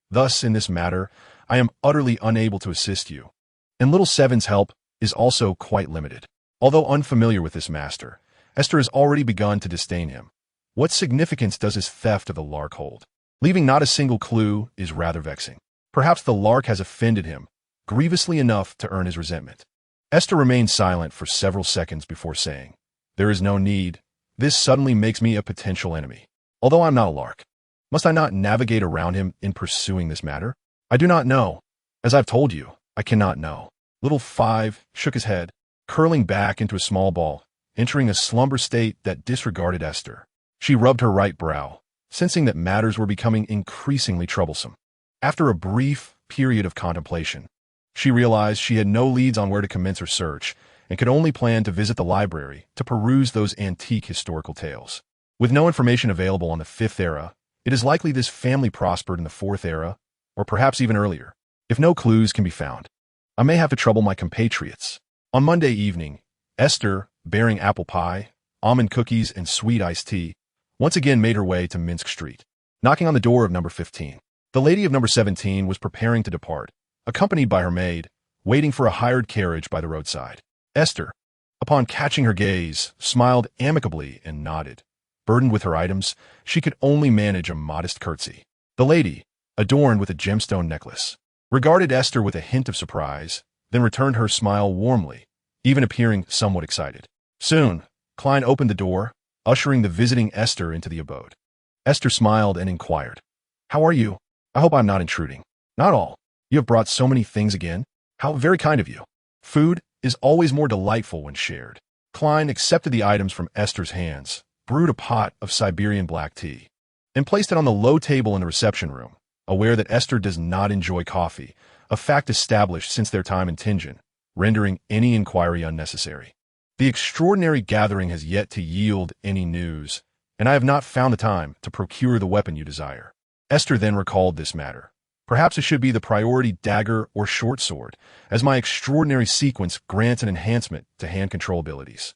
[SPEAKER 1] Thus, in this matter, I am utterly unable to assist you. And Little Seven's help is also quite limited. Although unfamiliar with this master, Aiste has already begun to disdain him. What significance does his theft of the lark hold? Leaving not a single clue is rather vexing. Perhaps the lark has offended him, grievously enough to earn his resentment. Aiste remained silent for several seconds before saying, "There is no need. This suddenly makes me a potential enemy. Although I'm not a lark, must I not navigate around him in pursuing this matter? I do not know. As I've told you, I cannot know." Little Five shook his head, curling back into a small ball, entering a slumber state that disregarded Aiste. She rubbed her right brow, sensing that matters were becoming increasingly troublesome. After a brief period of contemplation, she realized she had no leads on where to commence her search and could only plan to visit the library to peruse those antique historical tales. With no information available on the Fifth Era, it is likely this family prospered in the Fourth Era, or perhaps even earlier. If no clues can be found, I may have to trouble my compatriots. On Monday evening, Aiste, bearing apple pie, almond cookies, and sweet iced tea, once again made her way to Minsk Street, knocking on the door of number 15. The lady of number 17 was preparing to depart, accompanied by her maid, waiting for a hired carriage by the roadside. Aiste, upon catching her gaze, smiled amicably and nodded. Burdened with her items, she could only manage a modest curtsy. The lady, adorned with a gemstone necklace, regarded Aiste with a hint of surprise, then returned her smile warmly, even appearing somewhat excited. Soon, Klein opened the door, ushering the visiting Aiste into the abode. Aiste smiled and inquired, "How are you? I hope I'm not intruding." "Not all. You have brought so many things again. How very kind of you." Food is always more delightful when shared. Klein accepted the items from Aiste's hands, brewed a pot of Siberian black tea, and placed it on the low table in the reception room, aware that Aiste does not enjoy coffee, a fact established since their time in Tianjin, rendering any inquiry unnecessary. The extraordinary gathering has yet to yield any news, and I have not found the time to procure the weapon you desire. Aiste then recalled this matter. Perhaps it should be the priority dagger or short sword, as my extraordinary sequence grants an enhancement to hand control abilities.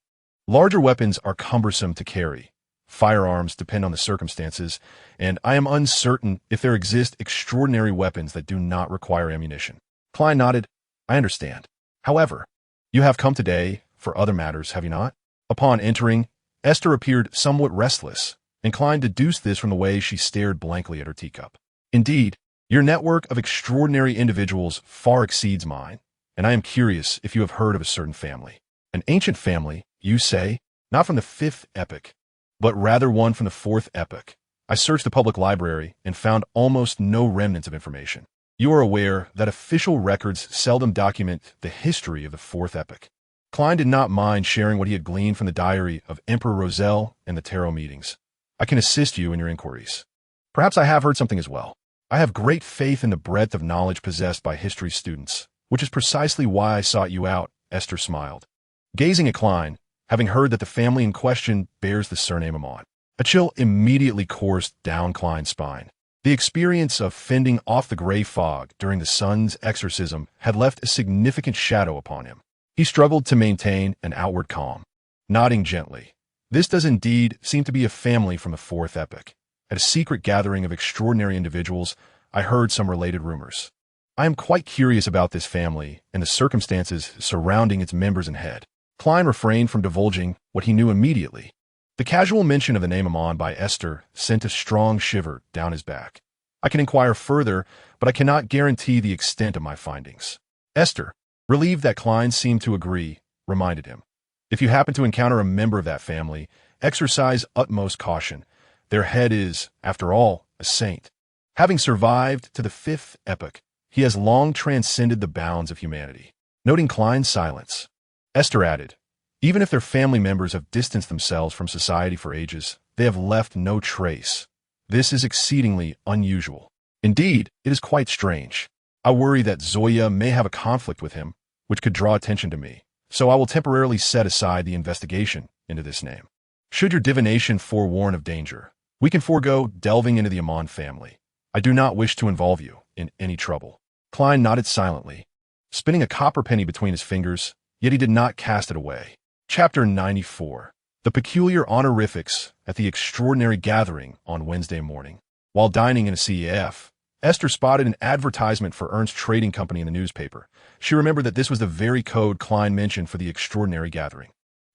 [SPEAKER 1] Larger weapons are cumbersome to carry, firearms depend on the circumstances, and I am uncertain if there exist extraordinary weapons that do not require ammunition. Klein nodded. I understand. However, you have come today for other matters, have you not? Upon entering, Aiste appeared somewhat restless, and Klein deduced this from the way she stared blankly at her teacup. Indeed, your network of extraordinary individuals far exceeds mine, and I am curious if you have heard of a certain family. An ancient family, you say, not from the 5th epoch, but rather one from the 4th epoch. I searched the public library and found almost no remnants of information. You are aware that official records seldom document the history of the 4th epoch. Klein did not mind sharing what he had gleaned from the diary of Emperor Roselle and the tarot meetings. I can assist you in your inquiries. Perhaps I have heard something as well. I have great faith in the breadth of knowledge possessed by history students, which is precisely why I sought you out, Aiste smiled. Gazing at Klein, having heard that the family in question bears the surname Amon, a chill immediately coursed down Klein's spine. The experience of fending off the gray fog during the sun's exorcism had left a significant shadow upon him. He struggled to maintain an outward calm, nodding gently. This does indeed seem to be a family from the 4th epoch. At a secret gathering of extraordinary individuals, I heard some related rumors. I am quite curious about this family and the circumstances surrounding its members and head. Klein refrained from divulging what he knew immediately. The casual mention of the name Amon by Aiste sent a strong shiver down his back. I can inquire further, but I cannot guarantee the extent of my findings. Aiste, relieved that Klein seemed to agree, reminded him. If you happen to encounter a member of that family, exercise utmost caution. Their head is, after all, a saint. Having survived to the 5th epoch, he has long transcended the bounds of humanity. Noting Klein's silence, Aiste added, even if their family members have distanced themselves from society for ages, they have left no trace. This is exceedingly unusual. Indeed, it is quite strange. I worry that Zoya may have a conflict with him, which could draw attention to me, so I will temporarily set aside the investigation into this name. Should your divination forewarn of danger, we can forego delving into the Amon family. I do not wish to involve you in any trouble. Klein nodded silently, spinning a copper penny between his fingers, yet he did not cast it away. Chapter 94. The peculiar honorifics at the extraordinary gathering on Wednesday morning. While dining in a CEF, Aiste spotted an advertisement for Ernst Trading Company in the newspaper. She remembered that this was the very code Klein mentioned for the extraordinary gathering.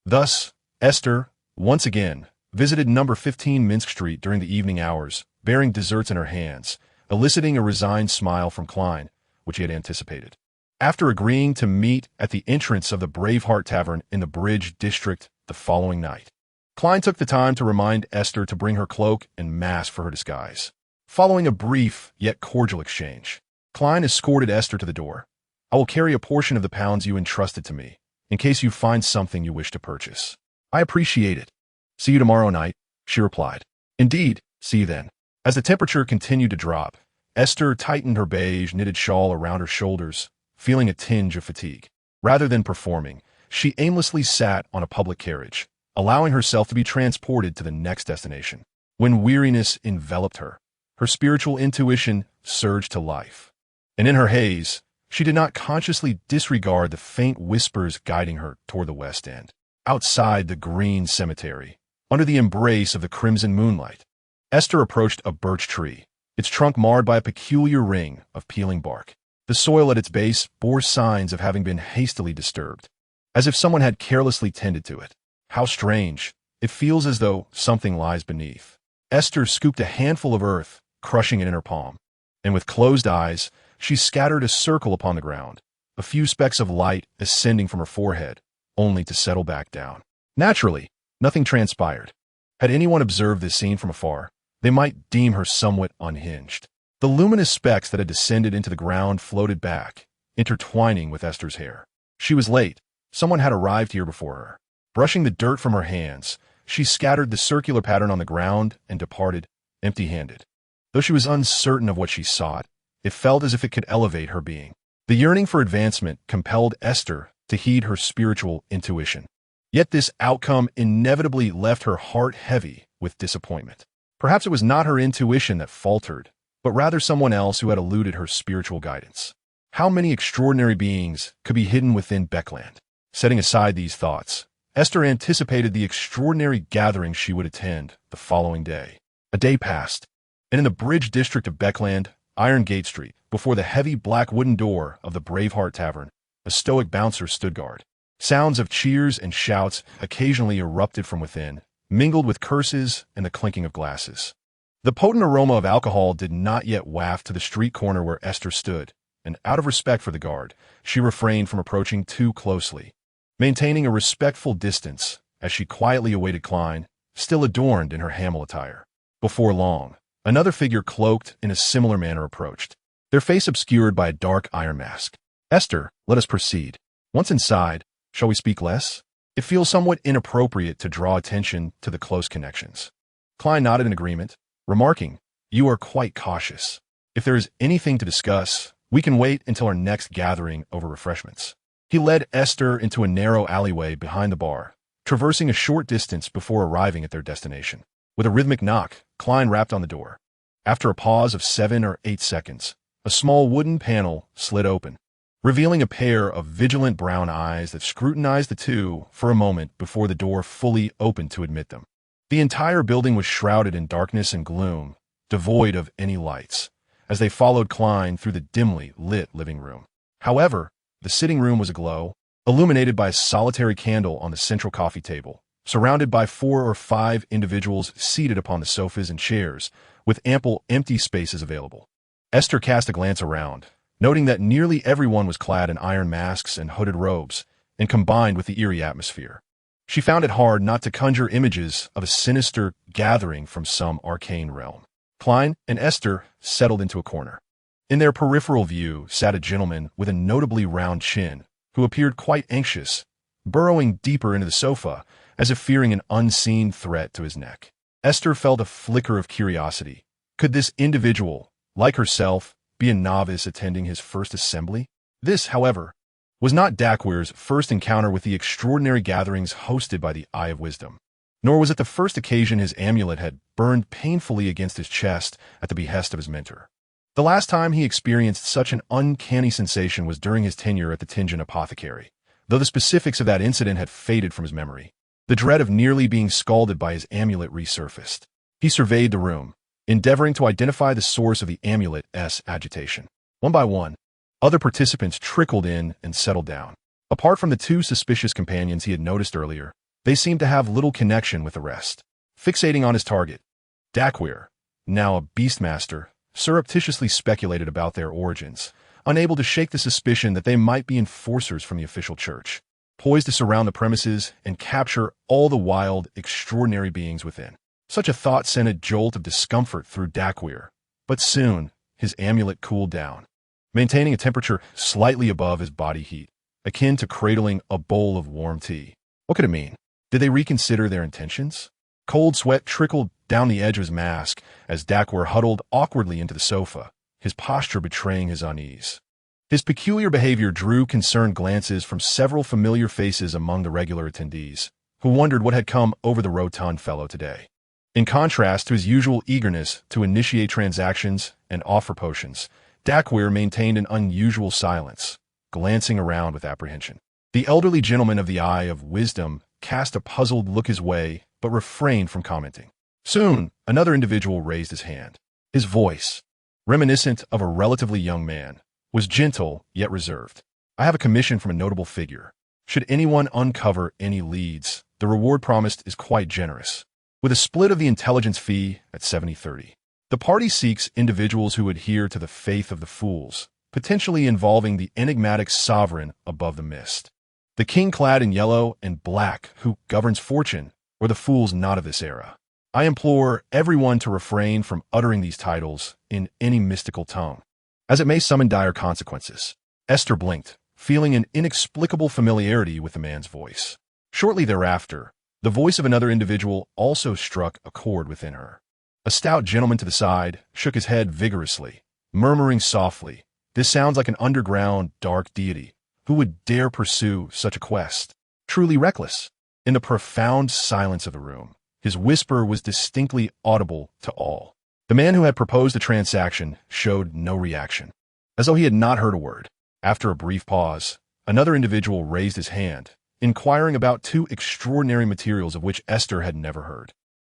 [SPEAKER 1] Thus, Aiste, once again, visited number 15 Minsk Street during the evening hours, bearing desserts in her hands, eliciting a resigned smile from Klein, which he had anticipated. After agreeing to meet at the entrance of the Braveheart Tavern in the Bridge District the following night, Klein took the time to remind Aiste to bring her cloak and mask for her disguise. Following a brief yet cordial exchange, Klein escorted Aiste to the door. I will carry a portion of the pounds you entrusted to me, in case you find something you wish to purchase. I appreciate it. See you tomorrow night, she replied. Indeed, see you then. As the temperature continued to drop, Aiste tightened her beige knitted shawl around her shoulders, feeling a tinge of fatigue. Rather than performing, she aimlessly sat on a public carriage, allowing herself to be transported to the next destination. When weariness enveloped her, her spiritual intuition surged to life. And in her haze, she did not consciously disregard the faint whispers guiding her toward the West End. Outside the green cemetery, under the embrace of the crimson moonlight, Aiste approached a birch tree, its trunk marred by a peculiar ring of peeling bark. The soil at its base bore signs of having been hastily disturbed, as if someone had carelessly tended to it. How strange. It feels as though something lies beneath. Aiste scooped a handful of earth, crushing it in her palm, and with closed eyes, she scattered a circle upon the ground, a few specks of light ascending from her forehead, only to settle back down. Naturally, nothing transpired. Had anyone observed this scene from afar, they might deem her somewhat unhinged. The luminous specks that had descended into the ground floated back, intertwining with Aiste's hair. She was late. Someone had arrived here before her. Brushing the dirt from her hands, she scattered the circular pattern on the ground and departed, empty-handed. Though she was uncertain of what she sought, it felt as if it could elevate her being. The yearning for advancement compelled Aiste to heed her spiritual intuition. Yet this outcome inevitably left her heart heavy with disappointment. Perhaps it was not her intuition that faltered, but rather someone else who had eluded her spiritual guidance. How many extraordinary beings could be hidden within Beckland? Setting aside these thoughts, Esther anticipated the extraordinary gathering she would attend the following day. A day passed, and in the bridge district of Beckland, Iron Gate Street, before the heavy black wooden door of the Braveheart Tavern, a stoic bouncer stood guard. Sounds of cheers and shouts occasionally erupted from within, mingled with curses and the clinking of glasses. The potent aroma of alcohol did not yet waft to the street corner where Esther stood, and out of respect for the guard, she refrained from approaching too closely, maintaining a respectful distance as she quietly awaited Klein, still adorned in her Hamel attire. Before long, another figure cloaked in a similar manner approached, their face obscured by a dark iron mask. Esther, let us proceed. Once inside, shall we speak less? It feels somewhat inappropriate to draw attention to the close connections. Klein nodded in agreement, remarking, you are quite cautious. If there is anything to discuss, we can wait until our next gathering over refreshments. He led Esther into a narrow alleyway behind the bar, traversing a short distance before arriving at their destination. With a rhythmic knock, Klein rapped on the door. After a pause of 7 or 8 seconds, a small wooden panel slid open, revealing a pair of vigilant brown eyes that scrutinized the two for a moment before the door fully opened to admit them. The entire building was shrouded in darkness and gloom, devoid of any lights, as they followed Klein through the dimly lit living room. However, the sitting room was aglow, illuminated by a solitary candle on the central coffee table, surrounded by 4 or 5 individuals seated upon the sofas and chairs, with ample empty spaces available. Esther cast a glance around, noting that nearly everyone was clad in iron masks and hooded robes, and combined with the eerie atmosphere, she found it hard not to conjure images of a sinister gathering from some arcane realm. Klein and Esther settled into a corner. In their peripheral view sat a gentleman with a notably round chin, who appeared quite anxious, burrowing deeper into the sofa, as if fearing an unseen threat to his neck. Esther felt a flicker of curiosity. Could this individual, like herself, be a novice attending his first assembly? This, however, was not Dakwir's first encounter with the extraordinary gatherings hosted by the Eye of Wisdom, nor was it the first occasion his amulet had burned painfully against his chest at the behest of his mentor. The last time he experienced such an uncanny sensation was during his tenure at the Tingen Apothecary, though the specifics of that incident had faded from his memory. The dread of nearly being scalded by his amulet resurfaced. He surveyed the room, endeavoring to identify the source of the amulet's agitation. One by one, other participants trickled in and settled down. Apart from the 2 suspicious companions he had noticed earlier, they seemed to have little connection with the rest. Fixating on his target, Dakwir, now a beastmaster, surreptitiously speculated about their origins, unable to shake the suspicion that they might be enforcers from the official church, poised to surround the premises and capture all the wild, extraordinary beings within. Such a thought sent a jolt of discomfort through Dakwir, but soon his amulet cooled down, maintaining a temperature slightly above his body heat, akin to cradling a bowl of warm tea. What could it mean? Did they reconsider their intentions? Cold sweat trickled down the edge of his mask as Dakwir huddled awkwardly into the sofa, his posture betraying his unease. His peculiar behavior drew concerned glances from several familiar faces among the regular attendees, who wondered what had come over the rotund fellow today. In contrast to his usual eagerness to initiate transactions and offer potions, Dakwir maintained an unusual silence, glancing around with apprehension. The elderly gentleman of the Eye of Wisdom cast a puzzled look his way, but refrained from commenting. Soon, another individual raised his hand. His voice, reminiscent of a relatively young man, was gentle yet reserved. I have a commission from a notable figure. Should anyone uncover any leads, the reward promised is quite generous, with a split of the intelligence fee at 70-30. The party seeks individuals who adhere to the faith of the fools, potentially involving the enigmatic sovereign above the mist, the king clad in yellow and black who governs fortune, or the fools not of this era. I implore everyone to refrain from uttering these titles in any mystical tongue, as it may summon dire consequences. Esther blinked, feeling an inexplicable familiarity with the man's voice. Shortly thereafter, the voice of another individual also struck a chord within her. A stout gentleman to the side shook his head vigorously, murmuring softly, "This sounds like an underground, dark deity. Who would dare pursue such a quest? Truly reckless." In the profound silence of the room, his whisper was distinctly audible to all. The man who had proposed the transaction showed no reaction, as though he had not heard a word. After a brief pause, another individual raised his hand, inquiring about two extraordinary materials of which Aiste had never heard.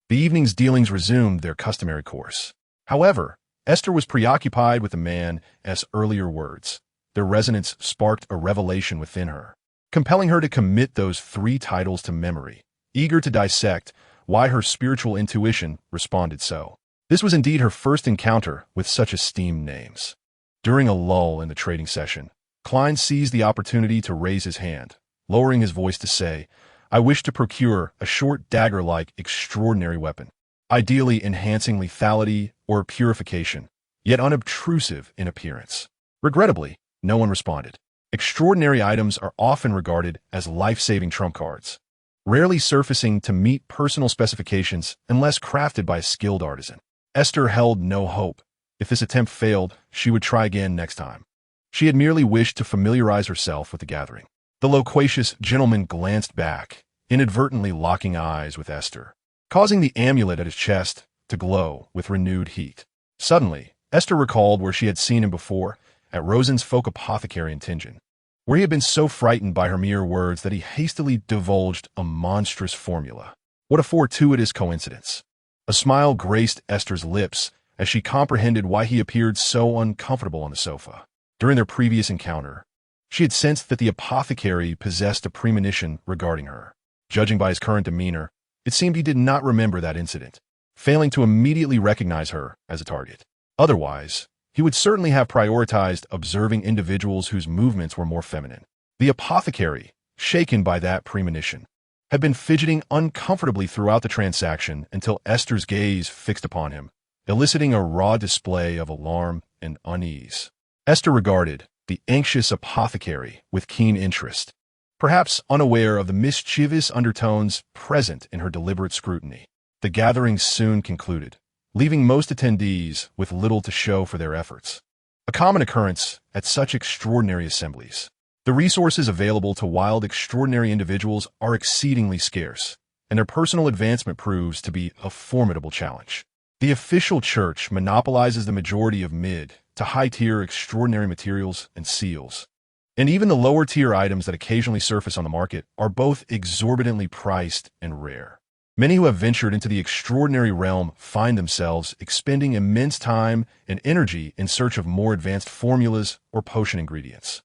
[SPEAKER 1] The evening's dealings resumed their customary course. However, Aiste was preoccupied with the man's earlier words. Their resonance sparked a revelation within her, compelling her to commit those three titles to memory, eager to dissect why her spiritual intuition responded so. This was indeed her first encounter with such esteemed names. During a lull in the trading session, Klein seized the opportunity to raise his hand, lowering his voice to say, "I wish to procure a short dagger-like extraordinary weapon, ideally enhancing lethality or purification, yet unobtrusive in appearance." Regrettably, no one responded. Extraordinary items are often regarded as life-saving trump cards, rarely surfacing to meet personal specifications unless crafted by a skilled artisan. Aiste held no hope. If this attempt failed, she would try again next time. She had merely wished to familiarize herself with the gathering. The loquacious gentleman glanced back, inadvertently locking eyes with Aiste, causing the amulet at his chest to glow with renewed heat. Suddenly, Aiste recalled where she had seen him before, at Rosen's folk apothecary in Tingen, where he had been so frightened by her mere words that he hastily divulged a monstrous formula. What a fortuitous coincidence! A smile graced Aiste's lips as she comprehended why he appeared so uncomfortable on the sofa. During their previous encounter, she had sensed that the apothecary possessed a premonition regarding her. Judging by his current demeanor, it seemed he did not remember that incident, failing to immediately recognize her as a target. Otherwise, he would certainly have prioritized observing individuals whose movements were more feminine. The apothecary, shaken by that premonition, had been fidgeting uncomfortably throughout the transaction until Aiste's gaze fixed upon him, eliciting a raw display of alarm and unease. Aiste regarded the anxious apothecary with keen interest, perhaps unaware of the mischievous undertones present in her deliberate scrutiny. The gathering soon concluded, leaving most attendees with little to show for their efforts. A common occurrence at such extraordinary assemblies. The resources available to wild extraordinary individuals are exceedingly scarce, and their personal advancement proves to be a formidable challenge. The official church monopolizes the majority of mid to high-tier extraordinary materials and seals, and even the lower-tier items that occasionally surface on the market are both exorbitantly priced and rare. Many who have ventured into the extraordinary realm find themselves expending immense time and energy in search of more advanced formulas or potion ingredients.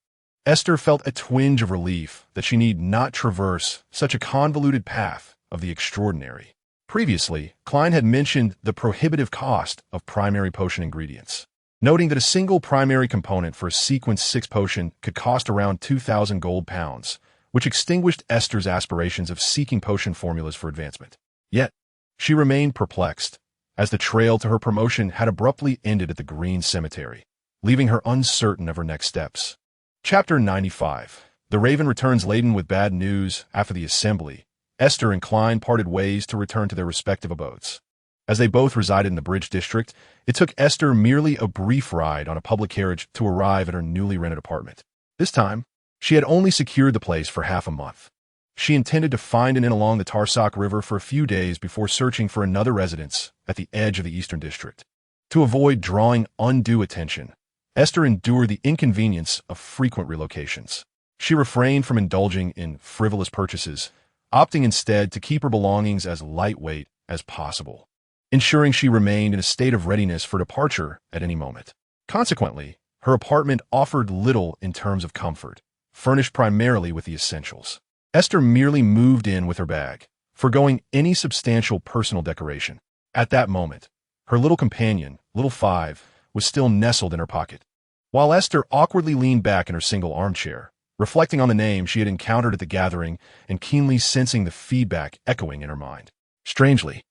[SPEAKER 1] Aiste felt a twinge of relief that she need not traverse such a convoluted path of the extraordinary. Previously, Klein had mentioned the prohibitive cost of primary potion ingredients, noting that a single primary component for a sequence 6 potion could cost around 2,000 gold pounds, which extinguished Aiste's aspirations of seeking potion formulas for advancement. Yet, she remained perplexed, as the trail to her promotion had abruptly ended at the Green Cemetery, leaving her uncertain of her next steps. Chapter 95. The Raven returns laden with bad news after the assembly. Aiste and Klein parted ways to return to their respective abodes. As they both resided in the Bridge District, it took Aiste merely a brief ride on a public carriage to arrive at her newly rented apartment. This time, she had only secured the place for half a month. She intended to find an inn along the Tarsak River for a few days before searching for another residence at the edge of the Eastern District. To avoid drawing undue attention, Aiste endured the inconvenience of frequent relocations. She refrained from indulging in frivolous purchases, opting instead to keep her belongings as lightweight as possible, ensuring she remained in a state of readiness for departure at any moment. Consequently, her apartment offered little in terms of comfort, furnished primarily with the essentials. Aiste merely moved in with her bag, forgoing any substantial personal decoration. At that moment, her little companion, Little Five, was still nestled in her pocket, while Aiste awkwardly leaned back in her single armchair, reflecting on the name she had encountered at the gathering and keenly sensing the feedback echoing in her mind. Strangely,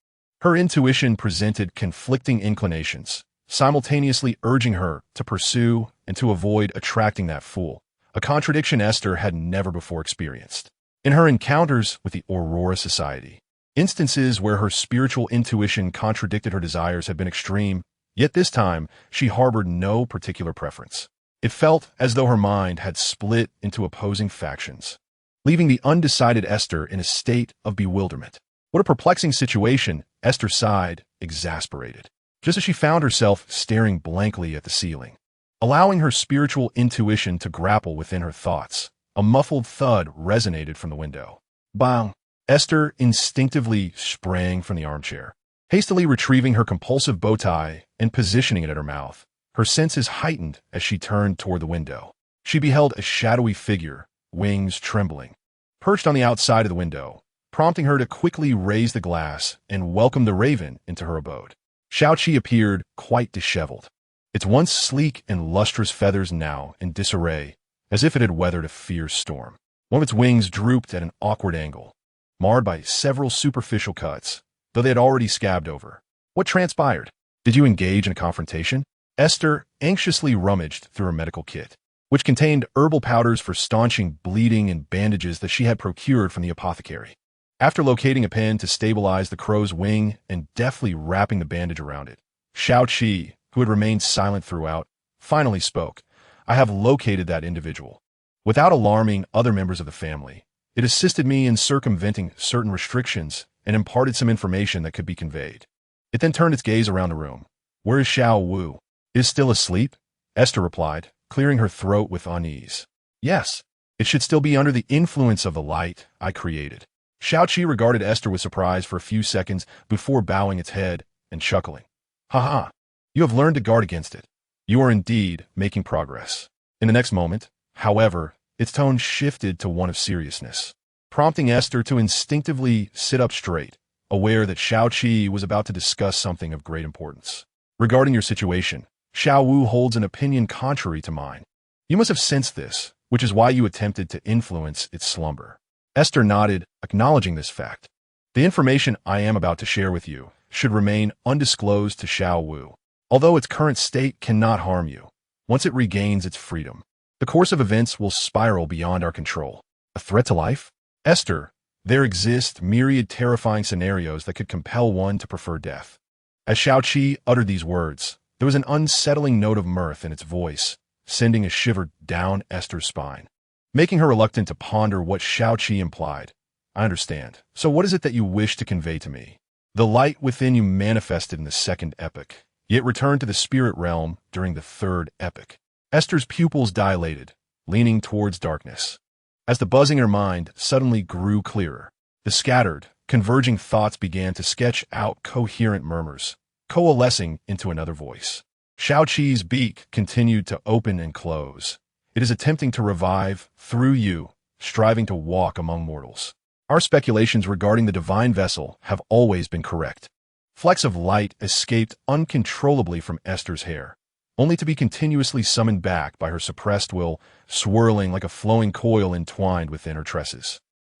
[SPEAKER 1] her intuition presented conflicting inclinations, simultaneously urging her to pursue and to avoid attracting that fool, a contradiction Aiste had never before experienced. In her encounters with the Aurora Society, instances where her spiritual intuition contradicted her desires had been extreme, yet this time she harbored no particular preference. It felt as though her mind had split into opposing factions, leaving the undecided Aiste in a state of bewilderment. What a perplexing situation, Aiste sighed, exasperated, just as she found herself staring blankly at the ceiling. Allowing her spiritual intuition to grapple within her thoughts, A muffled thud resonated from the window. Bang! Esther instinctively sprang from the armchair, hastily retrieving her compulsive bow tie and positioning it at her mouth. Her senses heightened as she turned toward the window. She beheld a shadowy figure, wings trembling, perched on the outside of the window, prompting her to quickly raise the glass and welcome the raven into her abode. Xiaoqi appeared quite disheveled, its once sleek and lustrous feathers now in disarray, as if it had weathered a fierce storm. One of its wings drooped at an awkward angle, marred by several superficial cuts, though they had already scabbed over. What transpired? Did you engage in a confrontation? Esther anxiously rummaged through her medical kit, which contained herbal powders for staunching bleeding and bandages that she had procured from the apothecary. After locating a pin to stabilize the crow's wing and deftly wrapping the bandage around it, Xiaoqi, who had remained silent throughout, finally spoke. I have located that individual. Without alarming other members of the family, it assisted me in circumventing certain restrictions and imparted some information that could be conveyed. It then turned its gaze around the room. Where is Xiao Wu? Is still asleep? Esther replied, clearing her throat with unease. Yes, it should still be under the influence of the light I created. Xiaoqi regarded Esther with surprise for a few seconds before bowing its head and chuckling. Ha! You have learned to guard against it. You are indeed making progress. In the next moment, however, its tone shifted to one of seriousness, prompting Esther to instinctively sit up straight, aware that Xiaoqi was about to discuss something of great importance. Regarding your situation, Xiao Wu holds an opinion contrary to mine. You must have sensed this, which is why you attempted to influence its slumber. Esther nodded, acknowledging this fact. The information I am about to share with you should remain undisclosed to Xiao Wu, although its current state cannot harm you. Once it regains its freedom, the course of events will spiral beyond our control. A threat to life? Esther, there exist myriad terrifying scenarios that could compel one to prefer death. As Xiaoqi uttered these words, there was an unsettling note of mirth in its voice, sending a shiver down Esther's spine, making her reluctant to ponder what Xiaoqi implied. I understand. So what is it that you wish to convey to me? The light within you manifested in the second epoch, yet returned to the spirit realm during the third epoch. Esther's pupils dilated, leaning towards darkness. As the buzzing in her mind suddenly grew clearer, the scattered, converging thoughts began to sketch out coherent murmurs, coalescing into another voice. Xiaoqi's beak continued to open and close. It is attempting to revive, through you, striving to walk among mortals. Our speculations regarding the divine vessel have always been correct. Flecks of light escaped uncontrollably from Esther's hair, only to be continuously summoned back by her suppressed will, swirling like a flowing coil entwined within her tresses.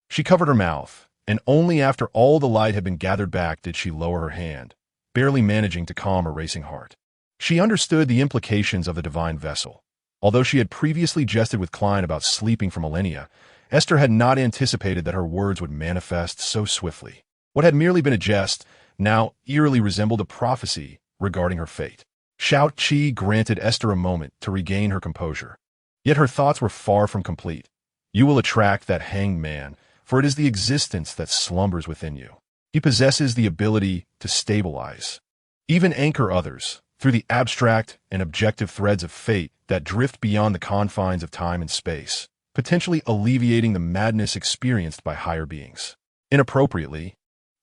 [SPEAKER 1] She covered her mouth, and only after all the light had been gathered back did she lower her hand, barely managing to calm her racing heart. She understood the implications of the divine vessel. Although she had previously jested with Klein about sleeping for millennia, Esther had not anticipated that her words would manifest so swiftly. What had merely been a jest now eerily resembled a prophecy regarding her fate. Xiaoqi granted Esther a moment to regain her composure. Yet her thoughts were far from complete. You will attract that hanged man, for it is the existence that slumbers within you. He possesses the ability to stabilize, even anchor others, through the abstract and objective threads of fate that drift beyond the confines of time and space, potentially alleviating the madness experienced by higher beings. Inappropriately,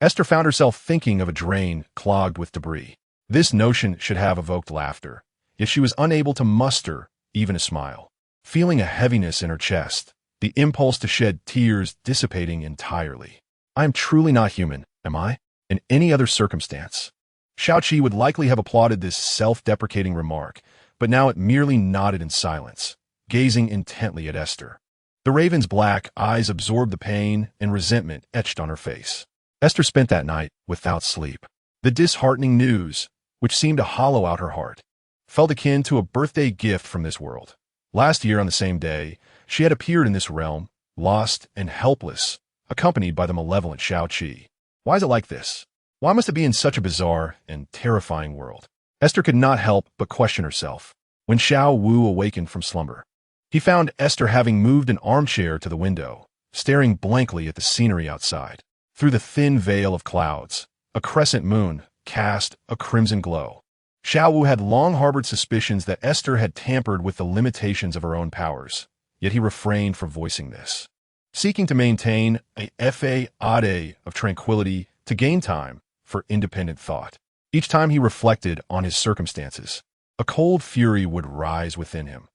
[SPEAKER 1] Esther found herself thinking of a drain clogged with debris. This notion should have evoked laughter, yet she was unable to muster even a smile. Feeling a heaviness in her chest, the impulse to shed tears dissipating entirely. I am truly not human, am I? In any other circumstance. Xiaoqi would likely have applauded this self-deprecating remark, but now it merely nodded in silence, gazing intently at Esther. The raven's black eyes absorbed the pain and resentment etched on her face. Esther spent that night without sleep. The disheartening news, which seemed to hollow out her heart, felt akin to a birthday gift from this world. Last year on the same day, she had appeared in this realm, lost and helpless, accompanied by the malevolent Xiaoqi. Why is it like this? Why must it be in such a bizarre and terrifying world? Esther could not help but question herself. When Xiao Wu awakened from slumber, he found Esther having moved an armchair to the window, staring blankly at the scenery outside. Through the thin veil of clouds, a crescent moon cast a crimson glow. Xiao Wu had long harbored suspicions that Esther had tampered with the limitations of her own powers, yet he refrained from voicing this. Seeking to maintain a fade of tranquility to gain time for independent thought. Each time he reflected on his circumstances, a cold fury would rise within him.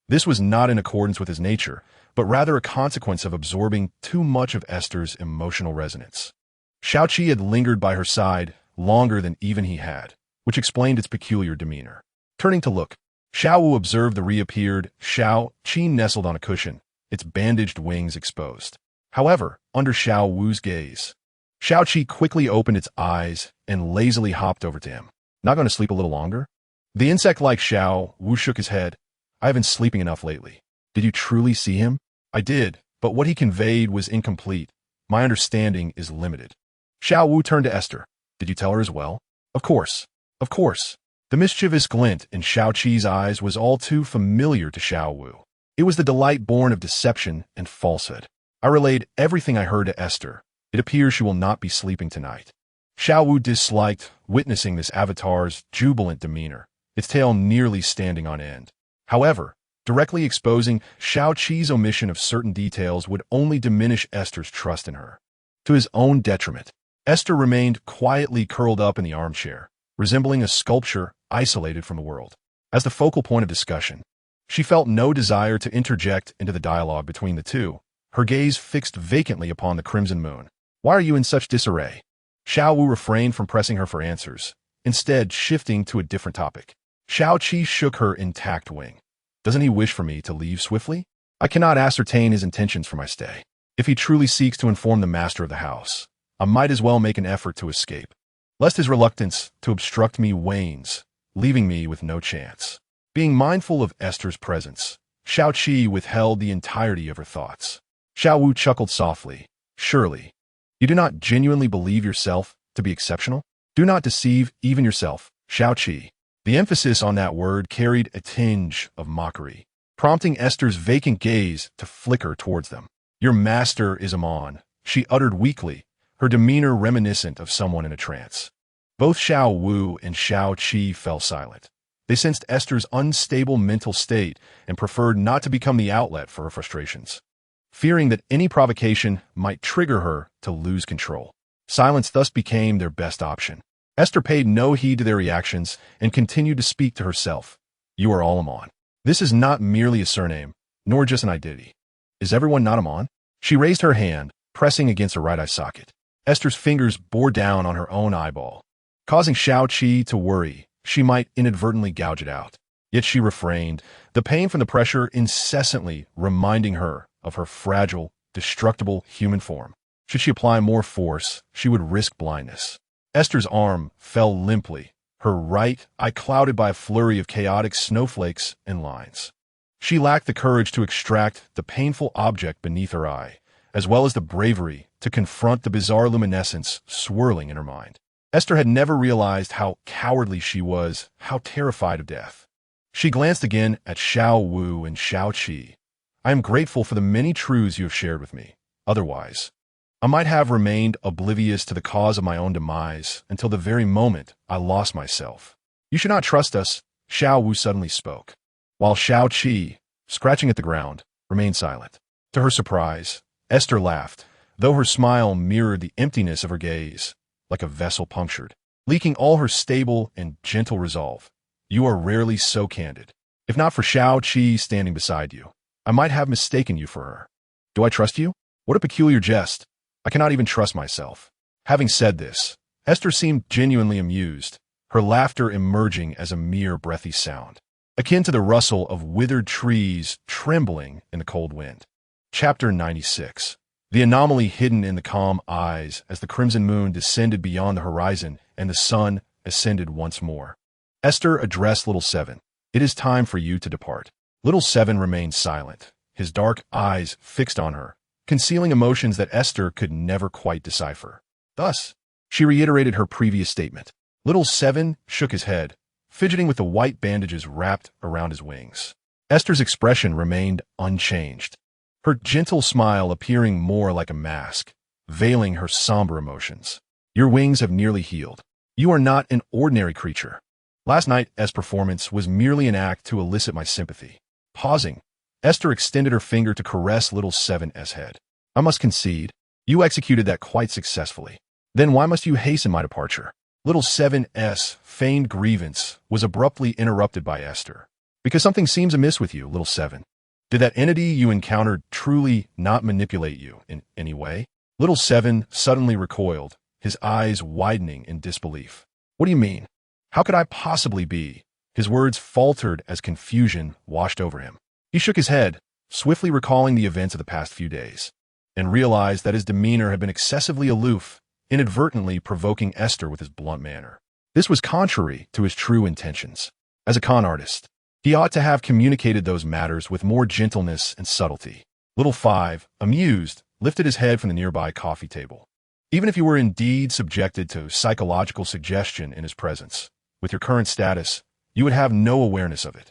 [SPEAKER 1] This was not in accordance with his nature, but rather a consequence of absorbing too much of Aiste's emotional resonance. Xiaoqi had lingered by her side longer than even he had, which explained its peculiar demeanor. Turning to look, Xiao Wu observed the reappeared Xiaoqi nestled on a cushion, its bandaged wings exposed. However, under Xiao Wu's gaze, Xiaoqi quickly opened its eyes and lazily hopped over to him. Not going to sleep a little longer? The insect-like Xiao Wu shook his head. I haven't been sleeping enough lately. Did you truly see him? I did, but what he conveyed was incomplete. My understanding is limited. Xiao Wu turned to Aiste. Did you tell her as well? Of course. Of course. The mischievous glint in Xiaoqi's eyes was all too familiar to Xiao Wu. It was the delight born of deception and falsehood. I relayed everything I heard to Aiste. It appears she will not be sleeping tonight. Xiao Wu disliked witnessing this avatar's jubilant demeanor, its tail nearly standing on end. However, directly exposing Xiaoqi's omission of certain details would only diminish Aiste's trust in her. To his own detriment, Aiste remained quietly curled up in the armchair, resembling a sculpture isolated from the world. As the focal point of discussion, she felt no desire to interject into the dialogue between the two, her gaze fixed vacantly upon the crimson moon. Why are you in such disarray? Xiao Wu refrained from pressing her for answers, instead shifting to a different topic. Xiaoqi shook her intact wing. Doesn't he wish for me to leave swiftly? I cannot ascertain his intentions for my stay. If he truly seeks to inform the master of the house, I might as well make an effort to escape, lest his reluctance to obstruct me wanes, leaving me with no chance. Being mindful of Aiste's presence, Xiaoqi withheld the entirety of her thoughts. Xiao Wu chuckled softly. Surely, you do not genuinely believe yourself to be exceptional? Do not deceive even yourself, Xiaoqi. The emphasis on that word carried a tinge of mockery, prompting Aiste's vacant gaze to flicker towards them. Your master is Amon, she uttered weakly, her demeanor reminiscent of someone in a trance. Both Xiao Wu and Xiaoqi fell silent. They sensed Aiste's unstable mental state and preferred not to become the outlet for her frustrations, fearing that any provocation might trigger her to lose control. Silence thus became their best option. Aiste paid no heed to their reactions and continued to speak to herself. You are all Amon. This is not merely a surname, nor just an identity. Is everyone not Amon? She raised her hand, pressing against her right eye socket. Aiste's fingers bore down on her own eyeball, causing Xiaoqi to worry she might inadvertently gouge it out. Yet she refrained, the pain from the pressure incessantly reminding her of her fragile, destructible human form. Should she apply more force, she would risk blindness. Aiste's arm fell limply, her right eye clouded by a flurry of chaotic snowflakes and lines. She lacked the courage to extract the painful object beneath her eye, as well as the bravery to confront the bizarre luminescence swirling in her mind. Aiste had never realized how cowardly she was, how terrified of death. She glanced again at Xiao Wu and Xiaoqi. I am grateful for the many truths you have shared with me. Otherwise, I might have remained oblivious to the cause of my own demise until the very moment I lost myself. You should not trust us, Xiao Wu suddenly spoke, while Xiaoqi, scratching at the ground, remained silent. To her surprise, Aiste laughed, though her smile mirrored the emptiness of her gaze, like a vessel punctured, leaking all her stable and gentle resolve. You are rarely so candid. If not for Xiaoqi standing beside you, I might have mistaken you for her. Do I trust you? What a peculiar jest. I cannot even trust myself. Having said this, Aiste seemed genuinely amused, her laughter emerging as a mere breathy sound, akin to the rustle of withered trees trembling in the cold wind. Chapter 96. The anomaly hidden in the calm eyes as the crimson moon descended beyond the horizon and the sun ascended once more. Aiste addressed Little Seven. It is time for you to depart. Little Seven remained silent, his dark eyes fixed on her, concealing emotions that Aiste could never quite decipher. Thus, she reiterated her previous statement. Little Seven shook his head, fidgeting with the white bandages wrapped around his wings. Aiste's expression remained unchanged, her gentle smile appearing more like a mask, veiling her somber emotions. Your wings have nearly healed. You are not an ordinary creature. Last night's performance was merely an act to elicit my sympathy. Pausing, Esther extended her finger to caress little 7's head. I must concede, you executed that quite successfully. Then why must you hasten my departure? Little 7's feigned grievance was abruptly interrupted by Esther. Because something seems amiss with you, little 7. Did that entity you encountered truly not manipulate you in any way? Little 7 suddenly recoiled, his eyes widening in disbelief. What do you mean? How could I possibly be? His words faltered as confusion washed over him. He shook his head, swiftly recalling the events of the past few days, and realized that his demeanor had been excessively aloof, inadvertently provoking Esther with his blunt manner. This was contrary to his true intentions. As a con artist, he ought to have communicated those matters with more gentleness and subtlety. Little 5, amused, lifted his head from the nearby coffee table. Even if you were indeed subjected to psychological suggestion in his presence, with your current status, you would have no awareness of it.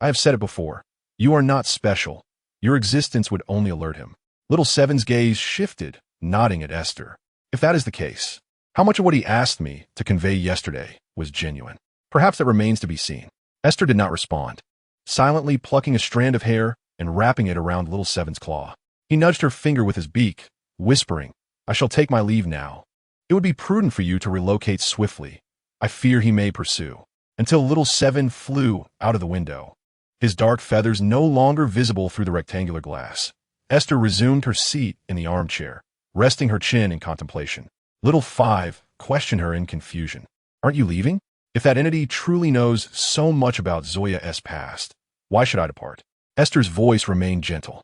[SPEAKER 1] I have said it before. You are not special. Your existence would only alert him. Little 7's gaze shifted, nodding at Esther. If that is the case, how much of what he asked me to convey yesterday was genuine? Perhaps that remains to be seen. Esther did not respond, silently plucking a strand of hair and wrapping it around little 7's claw. He nudged her finger with his beak, whispering, I shall take my leave now. It would be prudent for you to relocate swiftly. I fear he may pursue. Until little 7 flew out of the window, his dark feathers no longer visible through the rectangular glass. Esther resumed her seat in the armchair, resting her chin in contemplation. Little 5 questioned her in confusion. Aren't you leaving? If that entity truly knows so much about Zoya's past, why should I depart? Esther's voice remained gentle.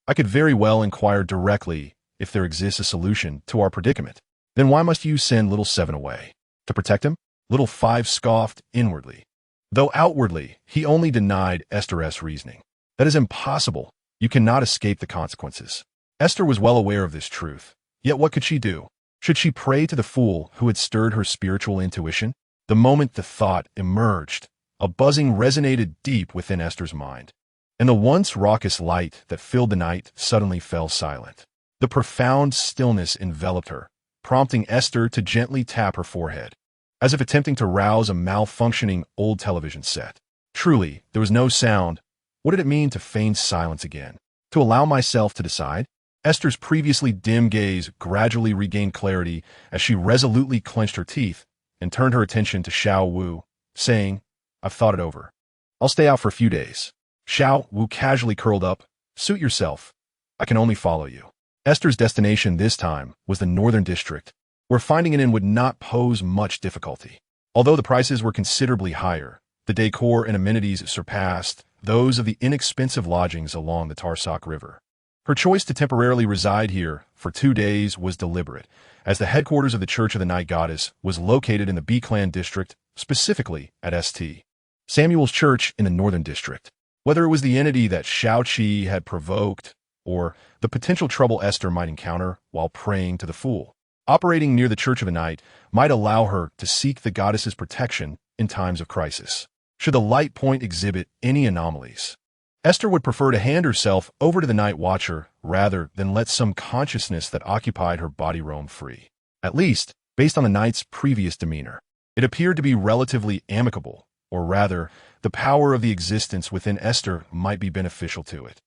[SPEAKER 1] I could very well inquire directly if there exists a solution to our predicament. Then why must you send little 7 away? To protect him? Little 5 scoffed inwardly, though outwardly he only denied Esther's reasoning. That is impossible. You cannot escape the consequences. Esther was well aware of this truth. Yet what could she do? Should she pray to the fool who had stirred her spiritual intuition? The moment the thought emerged, a buzzing resonated deep within Esther's mind, and the once raucous light that filled the night suddenly fell silent. The profound stillness enveloped her, prompting Esther to gently tap her forehead, as if attempting to rouse a malfunctioning old television set. Truly, there was no sound. What did it mean to feign silence again? To allow myself to decide? Esther's previously dim gaze gradually regained clarity as she resolutely clenched her teeth and turned her attention to Xiao Wu, saying, I've thought it over. I'll stay out for a few days. Xiao Wu casually curled up. Suit yourself. I can only follow you. Esther's destination this time was the Northern District, where finding an inn would not pose much difficulty. Although the prices were considerably higher, the decor and amenities surpassed those of the inexpensive lodgings along the Tarsak River. Her choice to temporarily reside here for 2 days was deliberate, as the headquarters of the Church of the Night Goddess was located in the B-Clan district, specifically at St. Samuel's Church in the Northern District. Whether it was the entity that Shao Qi had provoked, or the potential trouble Esther might encounter while praying to the fool, operating near the Church of the Night might allow her to seek the goddess's protection in times of crisis. Should the light point exhibit any anomalies, Esther would prefer to hand herself over to the Night Watcher rather than let some consciousness that occupied her body roam free. At least, based on the Knight's previous demeanor, it appeared to be relatively amicable, or rather, the power of the existence within Esther might be beneficial to it.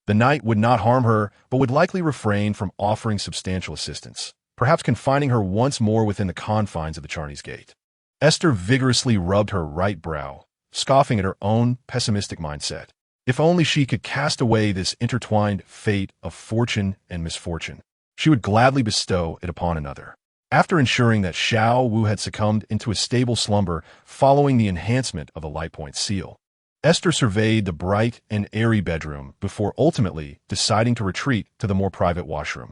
[SPEAKER 1] The Knight would not harm her, but would likely refrain from offering substantial assistance, perhaps confining her once more within the confines of the Chanis Gate. Esther vigorously rubbed her right brow, scoffing at her own pessimistic mindset. If only she could cast away this intertwined fate of fortune and misfortune, she would gladly bestow it upon another. After ensuring that Xiao Wu had succumbed into a stable slumber following the enhancement of the Light Point seal, Esther surveyed the bright and airy bedroom before ultimately deciding to retreat to the more private washroom.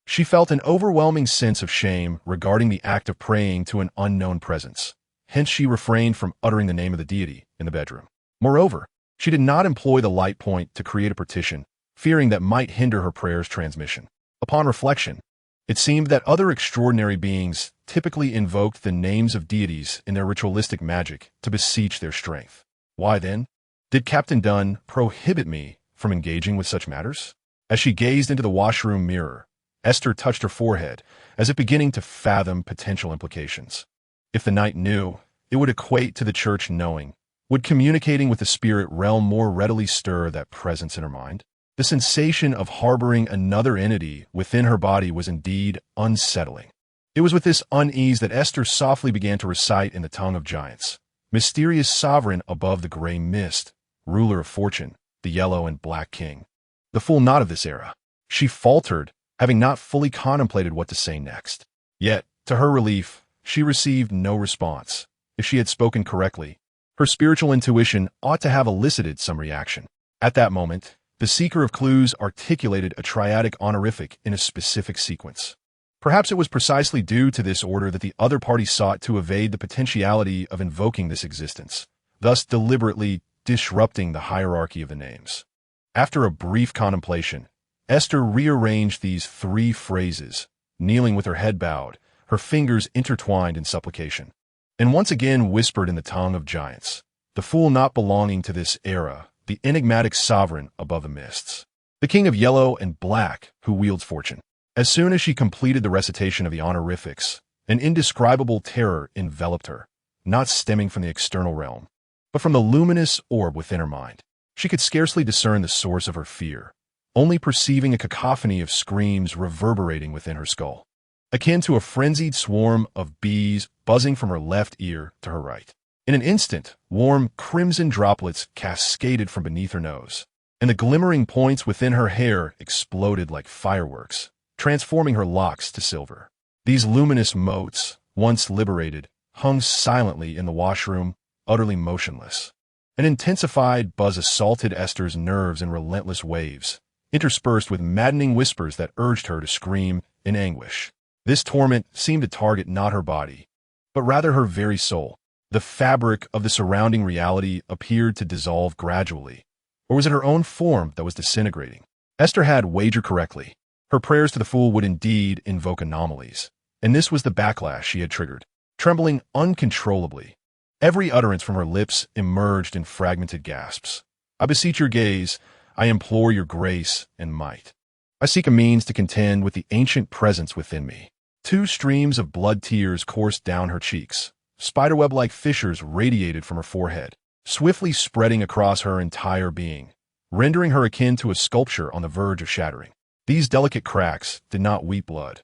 [SPEAKER 1] She felt an overwhelming sense of shame regarding the act of praying to an unknown presence. Hence she refrained from uttering the name of the deity in the bedroom. Moreover, she did not employ the light point to create a partition, fearing that might hinder her prayer's transmission. Upon reflection, it seemed that other extraordinary beings typically invoked the names of deities in their ritualistic magic to beseech their strength. Why then did Captain Dunn prohibit me from engaging with such matters? As she gazed into the washroom mirror, Esther touched her forehead, as if beginning to fathom potential implications. If the Knight knew, it would equate to the Church knowing. Would communicating with the spirit realm more readily stir that presence in her mind? The sensation of harboring another entity within her body was indeed unsettling. It was with this unease that Aiste softly began to recite in the tongue of giants, "Mysterious sovereign above the gray mist, ruler of fortune, the yellow and black king." The fool not of this era. She faltered, having not fully contemplated what to say next. Yet, to her relief, she received no response. If she had spoken correctly, her spiritual intuition ought to have elicited some reaction. At that moment, the seeker of clues articulated a triadic honorific in a specific sequence. Perhaps it was precisely due to this order that the other party sought to evade the potentiality of invoking this existence, thus deliberately disrupting the hierarchy of the names. After a brief contemplation, Aiste rearranged these three phrases, kneeling with her head bowed, her fingers intertwined in supplication, and once again whispered in the tongue of giants, "The fool not belonging to this era, the enigmatic sovereign above the mists, the king of yellow and black who wields fortune." As soon as she completed the recitation of the honorifics, an indescribable terror enveloped her, not stemming from the external realm, but from the luminous orb within her mind. She could scarcely discern the source of her fear, only perceiving a cacophony of screams reverberating within her skull, akin to a frenzied swarm of bees buzzing from her left ear to her right. In an instant, warm, crimson droplets cascaded from beneath her nose, and the glimmering points within her hair exploded like fireworks, transforming her locks to silver. These luminous motes, once liberated, hung silently in the washroom, utterly motionless. An intensified buzz assaulted Aiste's nerves in relentless waves, interspersed with maddening whispers that urged her to scream in anguish. This torment seemed to target not her body, but rather her very soul. The fabric of the surrounding reality appeared to dissolve gradually, or was it her own form that was disintegrating? Aiste had wagered correctly. Her prayers to the fool would indeed invoke anomalies, and this was the backlash she had triggered. Trembling uncontrollably, every utterance from her lips emerged in fragmented gasps. "I beseech your gaze, I implore your grace and might. I seek a means to contend with the ancient presence within me." Two streams of blood tears coursed down her cheeks. Spiderweb-like fissures radiated from her forehead, swiftly spreading across her entire being, rendering her akin to a sculpture on the verge of shattering. These delicate cracks did not weep blood.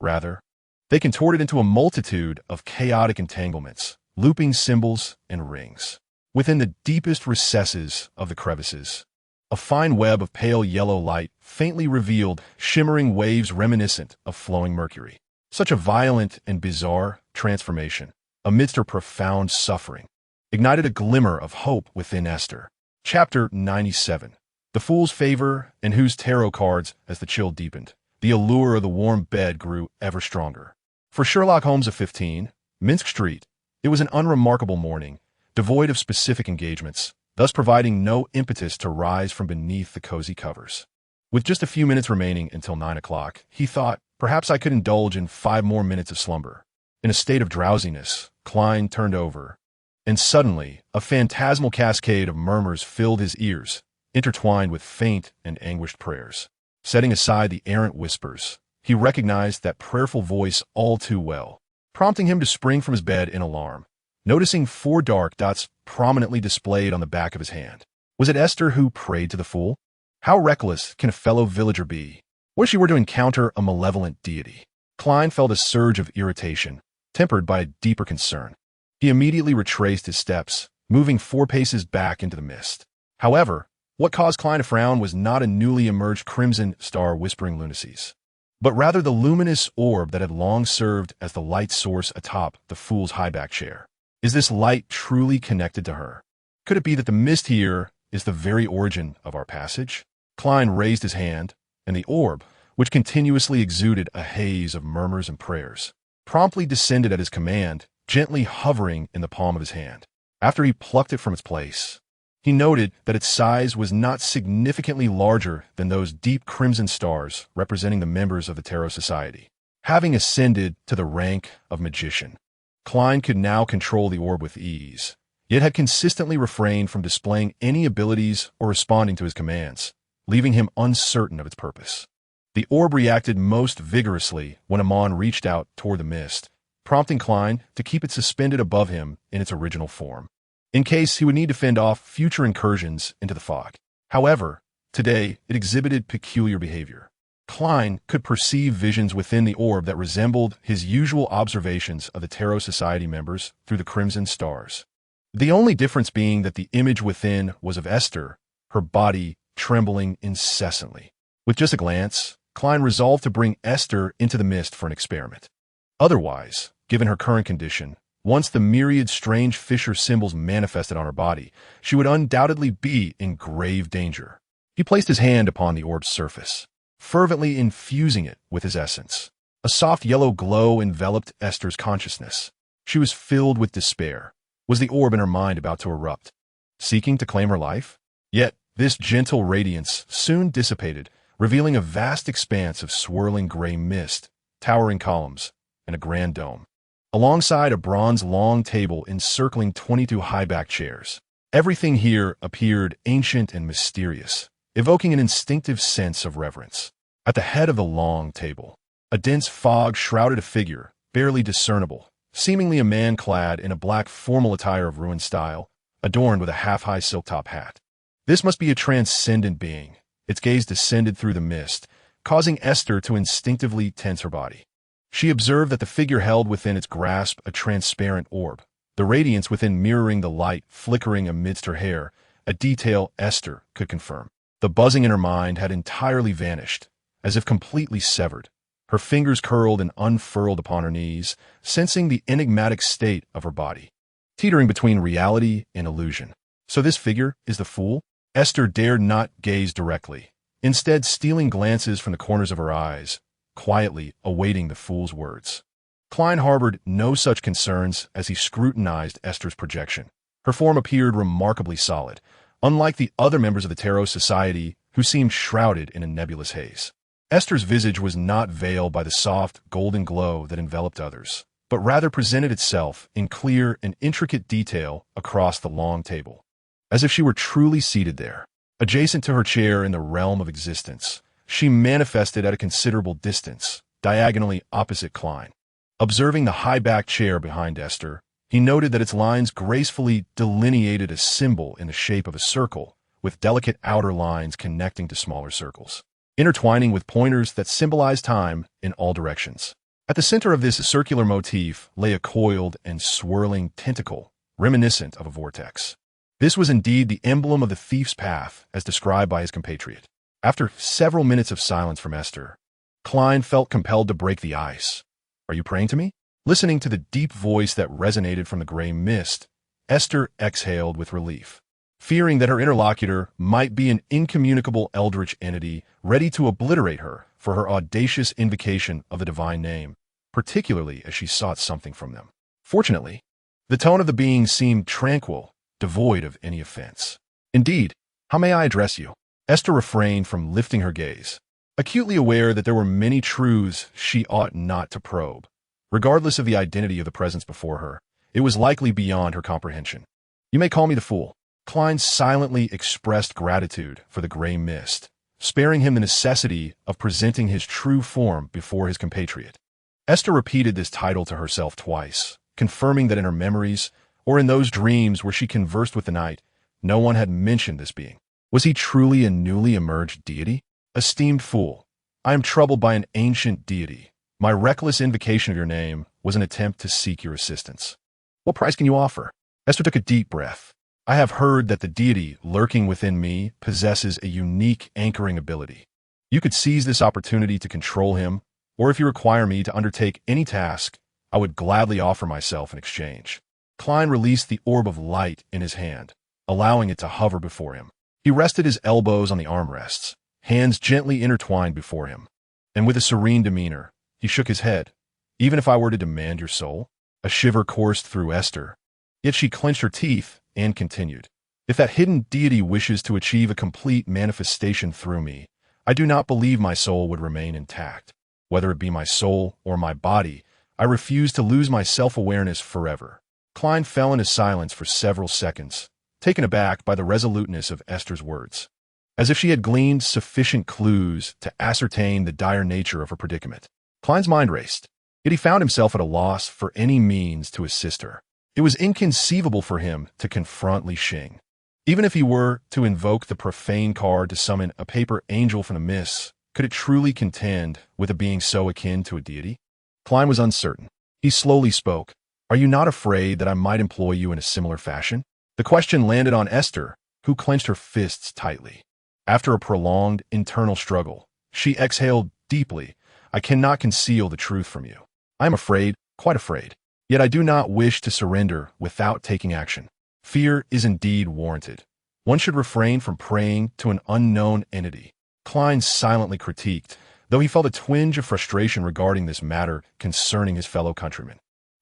[SPEAKER 1] Rather, they contorted into a multitude of chaotic entanglements, looping symbols and rings. Within the deepest recesses of the crevices, a fine web of pale yellow light faintly revealed shimmering waves reminiscent of flowing mercury. Such a violent and bizarre transformation, amidst her profound suffering, ignited a glimmer of hope within Aiste. Chapter 97. The Fool's Favor and whose tarot cards, as the chill deepened, the allure of the warm bed grew ever stronger. For Sherlock Holmes of 15, Minsk Street, it was an unremarkable morning, devoid of specific engagements, thus providing no impetus to rise from beneath the cozy covers. With just a few minutes remaining until 9 o'clock, he thought, perhaps I could indulge in 5 more minutes of slumber. In a state of drowsiness, Klein turned over, and suddenly a phantasmal cascade of murmurs filled his ears, intertwined with faint and anguished prayers. Setting aside the errant whispers, he recognized that prayerful voice all too well, prompting him to spring from his bed in alarm, noticing 4 dark dots prominently displayed on the back of his hand. Was it Aiste who prayed to the fool? How reckless can a fellow villager be? What if she were to encounter a malevolent deity? Klein felt a surge of irritation, tempered by a deeper concern. He immediately retraced his steps, moving 4 paces back into the mist. However, what caused Klein to frown was not a newly emerged crimson star whispering lunacies, but rather the luminous orb that had long served as the light source atop the fool's high-back chair. Is this light truly connected to her? Could it be that the mist here is the very origin of our passage? Klein raised his hand, and the orb, which continuously exuded a haze of murmurs and prayers, promptly descended at his command, gently hovering in the palm of his hand. After he plucked it from its place, he noted that its size was not significantly larger than those deep crimson stars representing the members of the Tarot Society. Having ascended to the rank of magician, Klein could now control the orb with ease, yet had consistently refrained from displaying any abilities or responding to his commands, leaving him uncertain of its purpose. The orb reacted most vigorously when Amon reached out toward the mist, prompting Klein to keep it suspended above him in its original form, in case he would need to fend off future incursions into the fog. However, Today, it exhibited peculiar behavior. Klein could perceive visions within the orb that resembled his usual observations of the Tarot Society members through the crimson stars. The only difference being that the image within was of Aiste, her body trembling incessantly. With just a glance, Klein resolved to bring Aiste into the mist for an experiment. Otherwise, given her current condition, once the myriad strange fissure symbols manifested on her body, she would undoubtedly be in grave danger. He placed his hand upon the orb's surface, fervently infusing it with his essence. A soft yellow glow enveloped Aiste's consciousness. She was filled with despair. Was the orb in her mind about to erupt, seeking to claim her life? Yet, this gentle radiance soon dissipated, revealing a vast expanse of swirling gray mist, towering columns, and a grand dome. Alongside a bronze long table encircling 22 high-backed chairs. Everything here appeared ancient and mysterious, evoking an instinctive sense of reverence. At the head of the long table, a dense fog shrouded a figure, barely discernible, seemingly a man clad in a black formal attire of ruined style, adorned with a half-high silk-top hat. This must be a transcendent being. Its gaze descended through the mist, causing Aiste to instinctively tense her body. She observed that the figure held within its grasp a transparent orb, the radiance within mirroring the light flickering amidst her hair, a detail Aiste could confirm. The buzzing in her mind had entirely vanished, as if completely severed. Her fingers curled and unfurled upon her knees, sensing the enigmatic state of her body, teetering between reality and illusion. So this figure is the fool? Aiste dared not gaze directly, instead stealing glances from the corners of her eyes, quietly awaiting the fool's words. Klein harbored no such concerns as he scrutinized Aiste's projection. Her form appeared remarkably solid, unlike the other members of the Tarot Society who seemed shrouded in a nebulous haze. Aiste's visage was not veiled by the soft, golden glow that enveloped others, but rather presented itself in clear and intricate detail across the long table, as if she were truly seated there. Adjacent to her chair in the realm of existence, she manifested at a considerable distance, diagonally opposite Klein. Observing the high-backed chair behind Aiste, he noted that its lines gracefully delineated a symbol in the shape of a circle, with delicate outer lines connecting to smaller circles, intertwining with pointers that symbolized time in all directions. At the center of this circular motif lay a coiled and swirling tentacle, reminiscent of a vortex. This was indeed the emblem of the thief's path, as described by his compatriot. After several minutes of silence from Aiste, Klein felt compelled to break the ice. "Are you praying to me?" Listening to the deep voice that resonated from the gray mist, Aiste exhaled with relief, fearing that her interlocutor might be an incommunicable eldritch entity ready to obliterate her for her audacious invocation of the divine name, particularly as she sought something from them. Fortunately, the tone of the being seemed tranquil, devoid of any offense. "Indeed, how may I address you?" Aiste refrained from lifting her gaze, acutely aware that there were many truths she ought not to probe. Regardless of the identity of the presence before her, it was likely beyond her comprehension. "You may call me the fool." Klein silently expressed gratitude for the gray mist, sparing him the necessity of presenting his true form before his compatriot. Aiste repeated this title to herself twice, confirming that in her memories, or in those dreams where she conversed with the night, no one had mentioned this being. Was he truly a newly emerged deity? "Esteemed fool, I am troubled by an ancient deity. My reckless invocation of your name was an attempt to seek your assistance. What price can you offer?" Aiste took a deep breath. "I have heard that the deity lurking within me possesses a unique anchoring ability. You could seize this opportunity to control him, or if you require me to undertake any task, I would gladly offer myself in exchange." Klein released the orb of light in his hand, allowing it to hover before him. He rested his elbows on the armrests, hands gently intertwined before him, and with a serene demeanor, he shook his head. "Even if I were to demand your soul?" A shiver coursed through Aiste, yet she clenched her teeth and continued. "If that hidden deity wishes to achieve a complete manifestation through me, I do not believe my soul would remain intact. Whether it be my soul or my body, I refuse to lose my self-awareness forever." Klein fell into silence for several seconds, taken aback by the resoluteness of Aiste's words, as if she had gleaned sufficient clues to ascertain the dire nature of her predicament. Klein's mind raced, yet he found himself at a loss for any means to assist her. It was inconceivable for him to confront Xing. Even if he were to invoke the profane card to summon a paper angel from the mists, could it truly contend with a being so akin to a deity? Klein was uncertain. He slowly spoke. Are you not afraid that I might employ you in a similar fashion? The question landed on Aiste, who clenched her fists tightly. After a prolonged internal struggle, she exhaled deeply. I cannot conceal the truth from you. I am afraid, quite afraid. Yet I do not wish to surrender without taking action. Fear is indeed warranted. One should refrain from praying to an unknown entity. Klein silently critiqued, though he felt a twinge of frustration regarding this matter concerning his fellow countrymen.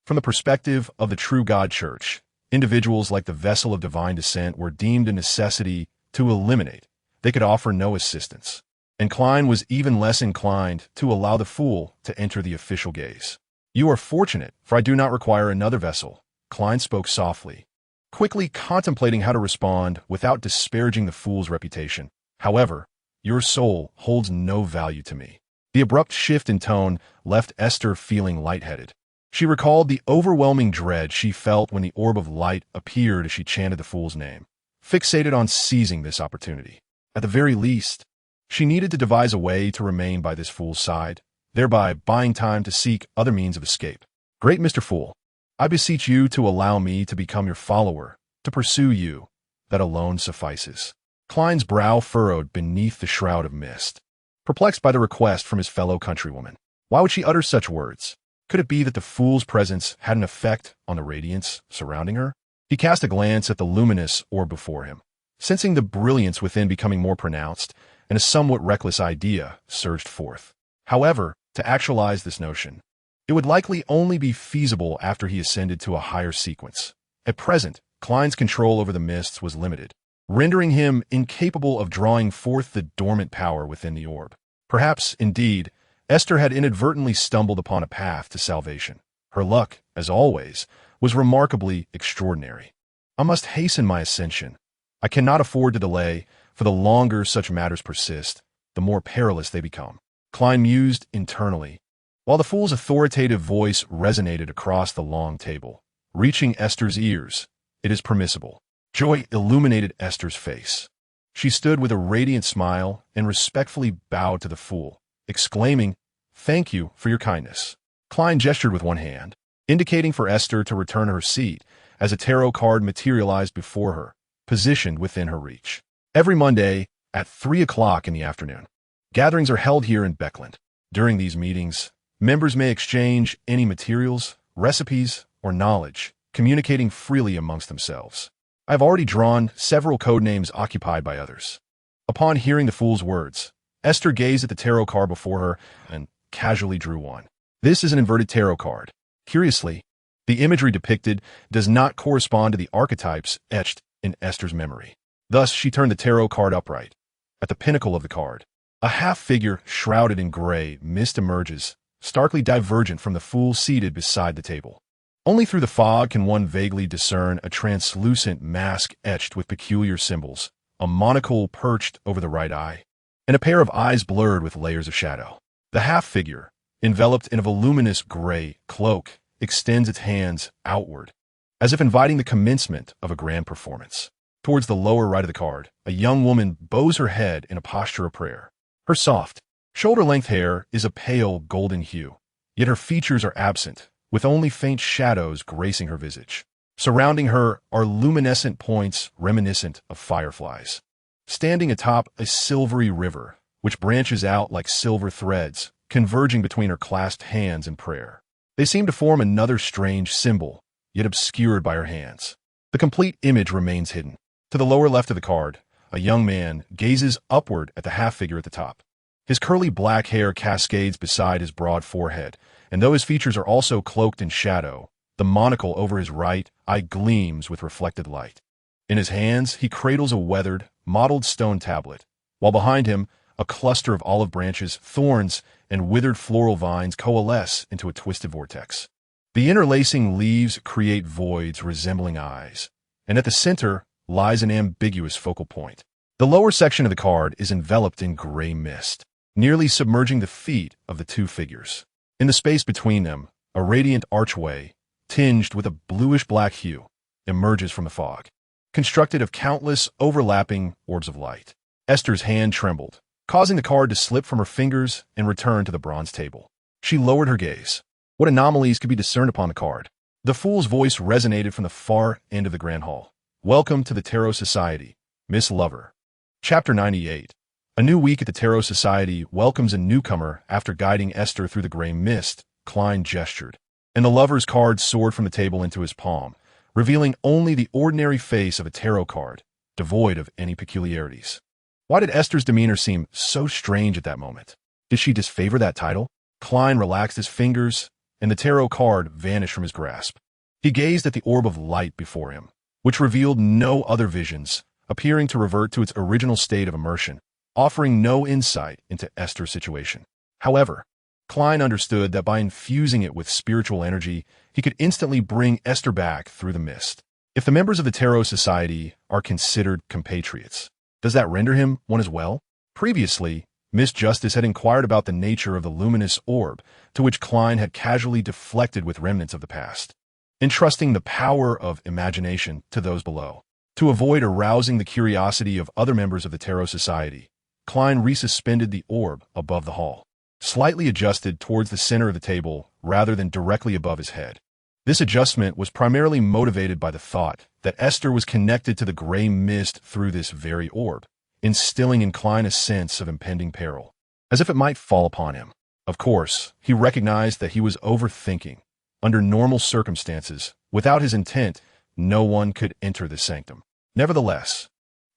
[SPEAKER 1] From the perspective of the true God Church, individuals like the vessel of divine descent were deemed a necessity to eliminate. They could offer no assistance. And Klein was even less inclined to allow the fool to enter the official gaze. You are fortunate, for I do not require another vessel. Klein spoke softly, quickly contemplating how to respond without disparaging the fool's reputation. However, your soul holds no value to me. The abrupt shift in tone left Aiste feeling lightheaded. She recalled the overwhelming dread she felt when the orb of light appeared as she chanted the fool's name, fixated on seizing this opportunity. At the very least, she needed to devise a way to remain by this fool's side, thereby buying time to seek other means of escape. Great Mr. Fool, I beseech you to allow me to become your follower, to pursue you. That alone suffices. Klein's brow furrowed beneath the shroud of mist, perplexed by the request from his fellow countrywoman. Why would she utter such words? Could it be that the fool's presence had an effect on the radiance surrounding her? He cast a glance at the luminous orb before him, sensing the brilliance within becoming more pronounced, and a somewhat reckless idea surged forth. However, to actualize this notion, it would likely only be feasible after he ascended to a higher sequence. At present, Klein's control over the mists was limited, rendering him incapable of drawing forth the dormant power within the orb. Perhaps, indeed, Aiste had inadvertently stumbled upon a path to salvation. Her luck, as always, was remarkably extraordinary. I must hasten my ascension. I cannot afford to delay, for the longer such matters persist, the more perilous they become. Klein mused internally, while the fool's authoritative voice resonated across the long table, reaching Aiste's ears. It is permissible. Joy illuminated Aiste's face. She stood with a radiant smile and respectfully bowed to the fool, exclaiming, "Thank you for your kindness." Klein gestured with one hand, indicating for Aiste to return her seat as a tarot card materialized before her, positioned within her reach. Every Monday at 3 o'clock in the afternoon, gatherings are held here in Beckland. During these meetings, members may exchange any materials, recipes, or knowledge, communicating freely amongst themselves. I have already drawn several code names occupied by others. Upon hearing the fool's words, Aiste gazed at the tarot card before her and casually drew one. This is an inverted tarot card. Curiously, the imagery depicted does not correspond to the archetypes etched in Aiste's memory. Thus, she turned the tarot card upright. At the pinnacle of the card, a half-figure shrouded in gray mist emerges, starkly divergent from the fool seated beside the table. Only through the fog can one vaguely discern a translucent mask etched with peculiar symbols, a monocle perched over the right eye, and a pair of eyes blurred with layers of shadow. The half-figure, enveloped in a voluminous gray cloak, extends its hands outward, as if inviting the commencement of a grand performance. Towards the lower right of the card, a young woman bows her head in a posture of prayer. Her soft, shoulder-length hair is a pale golden hue, yet her features are absent, with only faint shadows gracing her visage. Surrounding her are luminescent points reminiscent of fireflies. Standing atop a silvery river, which branches out like silver threads, converging between her clasped hands in prayer. They seem to form another strange symbol, yet obscured by her hands. The complete image remains hidden. To the lower left of the card, a young man gazes upward at the half-figure at the top. His curly black hair cascades beside his broad forehead, and though his features are also cloaked in shadow, the monocle over his right eye gleams with reflected light. In his hands, he cradles a weathered, mottled stone tablet, while behind him, a cluster of olive branches, thorns, and withered floral vines coalesce into a twisted vortex. The interlacing leaves create voids resembling eyes, and at the center lies an ambiguous focal point. The lower section of the card is enveloped in gray mist, nearly submerging the feet of the two figures. In the space between them, a radiant archway, tinged with a bluish-black hue, emerges from the fog. constructed of countless overlapping orbs of light. Aiste's hand trembled, causing the card to slip from her fingers and return to the bronze table. She lowered her gaze. What anomalies could be discerned upon the card? The fool's voice resonated from the far end of the grand hall. Welcome to the Tarot Society, Miss Lover. Chapter 98. A new week at the Tarot Society welcomes a newcomer after guiding Aiste through the gray mist. Klein gestured, and the lover's card soared from the table into his palm, revealing only the ordinary face of a tarot card, devoid of any peculiarities. Why did Aiste's demeanor seem so strange at that moment? Did she disfavor that title? Klein relaxed his fingers, and the tarot card vanished from his grasp. He gazed at the orb of light before him, which revealed no other visions, appearing to revert to its original state of immersion, offering no insight into Aiste's situation. However, Klein understood that by infusing it with spiritual energy, he could instantly bring Aiste back through the mist. If the members of the Tarot Society are considered compatriots, does that render him one as well? Previously, Miss Justice had inquired about the nature of the luminous orb, to which Klein had casually deflected with remnants of the past, entrusting the power of imagination to those below. To avoid arousing the curiosity of other members of the Tarot Society, Klein resuspended the orb above the hall, slightly adjusted towards the center of the table rather than directly above his head. This adjustment was primarily motivated by the thought that Aiste was connected to the gray mist through this very orb, instilling in Klein a sense of impending peril, as if it might fall upon him. Of course, he recognized that he was overthinking. Under normal circumstances, without his intent, no one could enter the sanctum. Nevertheless,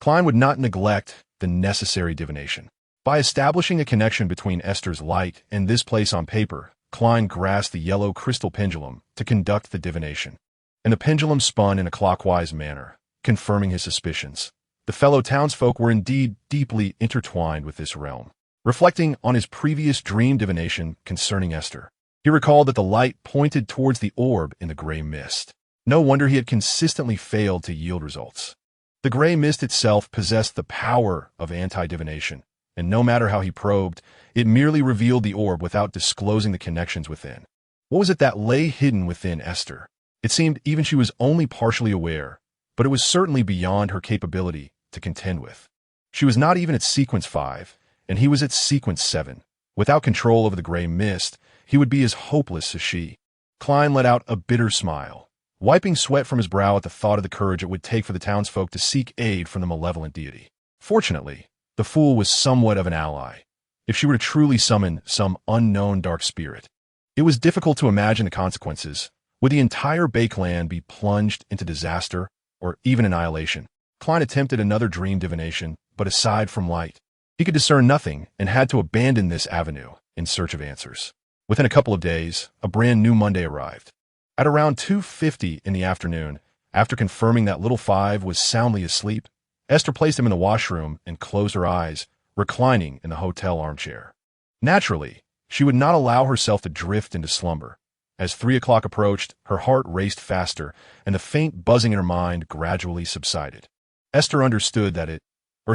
[SPEAKER 1] Klein would not neglect the necessary divination. By establishing a connection between Aiste's light and this place on paper, Klein grasped the yellow crystal pendulum to conduct the divination, and the pendulum spun in a clockwise manner, confirming his suspicions. The fellow townsfolk were indeed deeply intertwined with this realm. Reflecting on his previous dream divination concerning Aiste, he recalled that the light pointed towards the orb in the gray mist. No wonder he had consistently failed to yield results. The gray mist itself possessed the power of anti-divination, and no matter how he probed, it merely revealed the orb without disclosing the connections within. What was it that lay hidden within Aiste? It seemed even she was only partially aware, but it was certainly beyond her capability to contend with. She was not even at sequence 5, and he was at sequence 7. Without control over the gray mist, he would be as hopeless as she. Klein let out a bitter smile, wiping sweat from his brow at the thought of the courage it would take for the townsfolk to seek aid from the malevolent deity. Fortunately, the fool was somewhat of an ally. If she were to truly summon some unknown dark spirit, it was difficult to imagine the consequences. Would the entire Bakeland be plunged into disaster or even annihilation? Klein attempted another dream divination, but aside from light, he could discern nothing and had to abandon this avenue in search of answers. Within a couple of days, a brand new Monday arrived. At around 2:50 in the afternoon, after confirming that Little Five was soundly asleep, Aiste placed him in the washroom and closed her eyes, reclining in the hotel armchair. Naturally, she would not allow herself to drift into slumber. As 3 o'clock approached, her heart raced faster, and the faint buzzing in her mind gradually subsided. Aiste understood that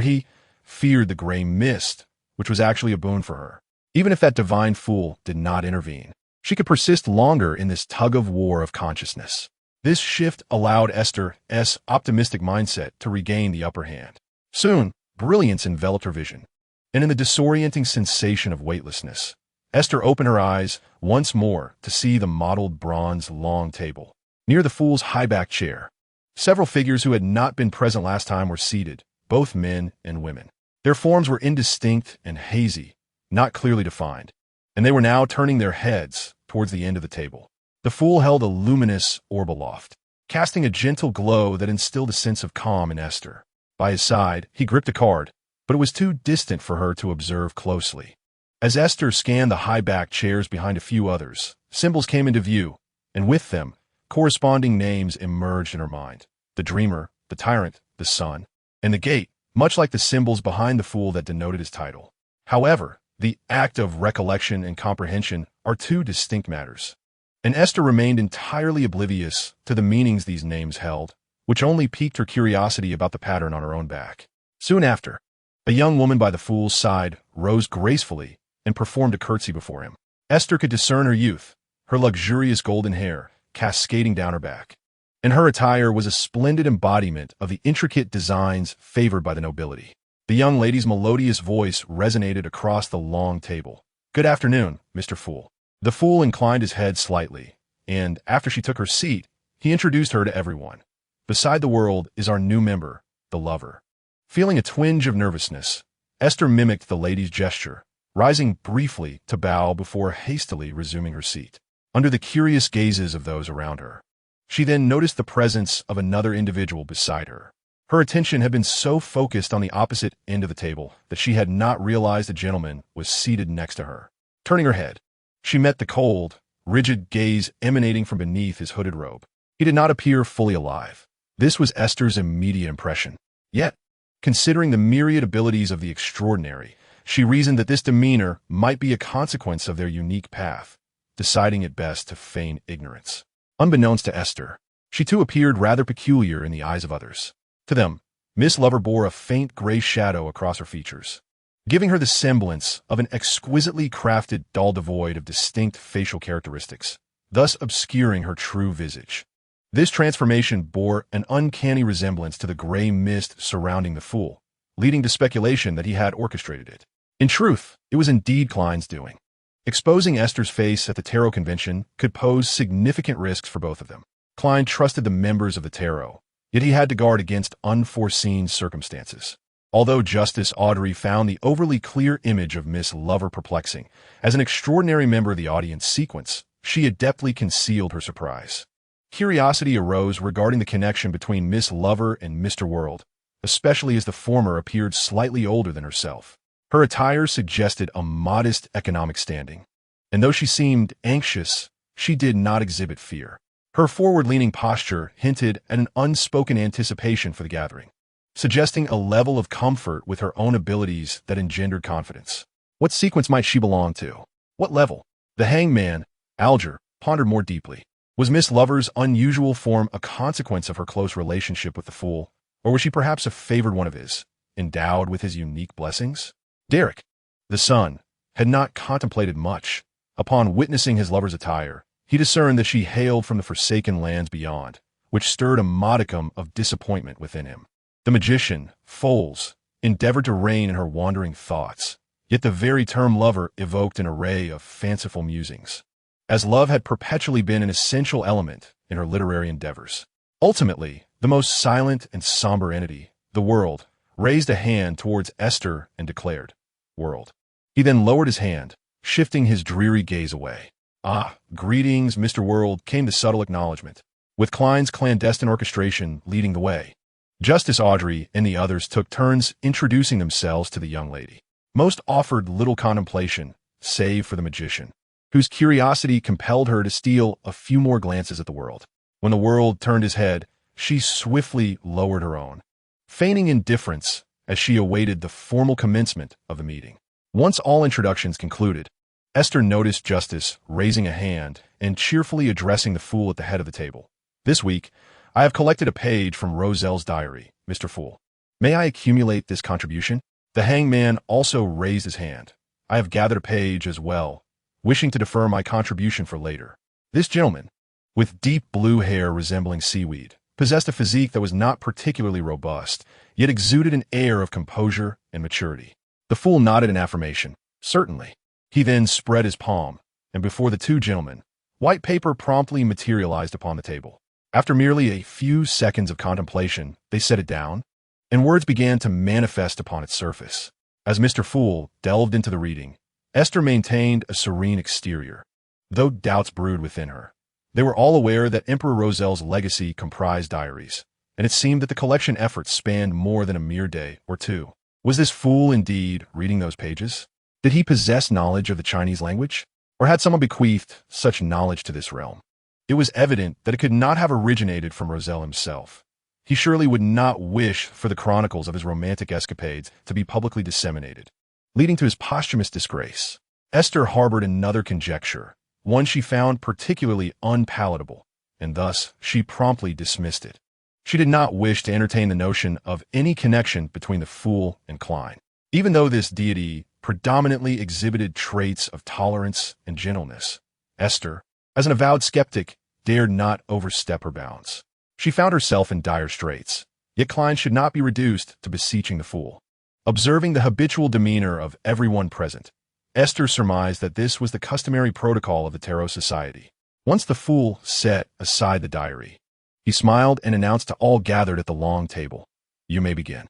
[SPEAKER 1] he, feared the gray mist, which was actually a boon for her. Even if that divine fool did not intervene, she could persist longer in this tug-of-war of consciousness. This shift allowed Aiste's optimistic mindset to regain the upper hand. Soon, brilliance enveloped her vision, and in the disorienting sensation of weightlessness, Aiste opened her eyes once more to see the mottled bronze long table. Near the fool's high-backed chair, several figures who had not been present last time were seated, both men and women. Their forms were indistinct and hazy, not clearly defined, and they were now turning their heads towards the end of the table. The fool held a luminous orb aloft, casting a gentle glow that instilled a sense of calm in Aiste. By his side, he gripped a card, but it was too distant for her to observe closely. As Aiste scanned the high-backed chairs behind a few others, symbols came into view, and with them, corresponding names emerged in her mind. The dreamer, the tyrant, the sun, and the gate, much like the symbols behind the fool that denoted his title. However, the act of recollection and comprehension are two distinct matters, and Aiste remained entirely oblivious to the meanings these names held, which only piqued her curiosity about the pattern on her own back. Soon after, a young woman by the fool's side rose gracefully and performed a curtsy before him. Aiste could discern her youth, her luxurious golden hair cascading down her back. and her attire was a splendid embodiment of the intricate designs favored by the nobility. The young lady's melodious voice resonated across the long table. "Good afternoon, Mr. Fool." The fool inclined his head slightly, and after she took her seat, he introduced her to everyone. "Beside the world is our new member, the lover." Feeling a twinge of nervousness, Esther mimicked the lady's gesture, rising briefly to bow before hastily resuming her seat. Under the curious gazes of those around her, she then noticed the presence of another individual beside her. Her attention had been so focused on the opposite end of the table that she had not realized a gentleman was seated next to her. Turning her head, she met the cold, rigid gaze emanating from beneath his hooded robe. He did not appear fully alive. This was Esther's immediate impression. Yet, considering the myriad abilities of the extraordinary, she reasoned that this demeanor might be a consequence of their unique path, deciding it best to feign ignorance. Unbeknownst to Esther, she too appeared rather peculiar in the eyes of others. To them, Miss Lover bore a faint gray shadow across her features, giving her the semblance of an exquisitely crafted doll devoid of distinct facial characteristics, thus obscuring her true visage. This transformation bore an uncanny resemblance to the gray mist surrounding the fool, leading to speculation that he had orchestrated it. In truth, it was indeed Klein's doing. Exposing Esther's face at the tarot convention could pose significant risks for both of them. Klein trusted the members of the tarot, yet he had to guard against unforeseen circumstances. Although Justice Audrey found the overly clear image of Miss Lover perplexing, as an extraordinary member of the audience sequence, she adeptly concealed her surprise. Curiosity arose regarding the connection between Miss Lover and Mr. World, especially as the former appeared slightly older than herself. Her attire suggested a modest economic standing, and though she seemed anxious, she did not exhibit fear. Her forward-leaning posture hinted at an unspoken anticipation for the gathering, suggesting a level of comfort with her own abilities that engendered confidence. What sequence might she belong to? What level? The hangman, Alger, pondered more deeply. Was Miss Lover's unusual form a consequence of her close relationship with the fool, or was she perhaps a favored one of his, endowed with his unique blessings? Derek, the son, had not contemplated much. Upon witnessing his lover's attire, he discerned that she hailed from the forsaken lands beyond, which stirred a modicum of disappointment within him. The magician, Foles, endeavored to rein in her wandering thoughts, yet the very term lover evoked an array of fanciful musings, as love had perpetually been an essential element in her literary endeavors. Ultimately, the most silent and somber entity, the world, raised a hand towards Esther and declared, "World." He then lowered his hand, shifting his dreary gaze away. "Ah, greetings, Mr. World," came the subtle acknowledgement, with Klein's clandestine orchestration leading the way. Justice Audrey and the others took turns introducing themselves to the young lady. Most offered little contemplation, save for the magician, whose curiosity compelled her to steal a few more glances at the world. When the world turned his head, she swiftly lowered her own, feigning indifference as she awaited the formal commencement of the meeting. Once all introductions concluded, Esther noticed Justice raising a hand and cheerfully addressing the fool at the head of the table. "This week, I have collected a page from Roselle's diary, Mr. Fool. May I accumulate this contribution?" The hangman also raised his hand. "I have gathered a page as well, wishing to defer my contribution for later." This gentleman, with deep blue hair resembling seaweed, possessed a physique that was not particularly robust, yet exuded an air of composure and maturity. The fool nodded in affirmation. "Certainly." He then spread his palm, and before the two gentlemen, white paper promptly materialized upon the table. After merely a few seconds of contemplation, they set it down, and words began to manifest upon its surface. As Mr. Fool delved into the reading, Esther maintained a serene exterior, though doubts brewed within her. They were all aware that Emperor Roselle's legacy comprised diaries, and it seemed that the collection efforts spanned more than a mere day or two. Was this fool indeed reading those pages? Did he possess knowledge of the Chinese language, or had someone bequeathed such knowledge to this realm? It was evident that it could not have originated from Roselle himself. He surely would not wish for the chronicles of his romantic escapades to be publicly disseminated, leading to his posthumous disgrace. Esther harbored another conjecture, one she found particularly unpalatable, and thus she promptly dismissed it. She did not wish to entertain the notion of any connection between the fool and Klein, even though this deity predominantly exhibited traits of tolerance and gentleness. Esther, as an avowed skeptic, dared not overstep her bounds. She found herself in dire straits, yet Klein should not be reduced to beseeching the fool. Observing the habitual demeanor of everyone present, Aiste surmised that this was the customary protocol of the Tarot Society. Once the fool set aside the diary, he smiled and announced to all gathered at the long table, "You may begin."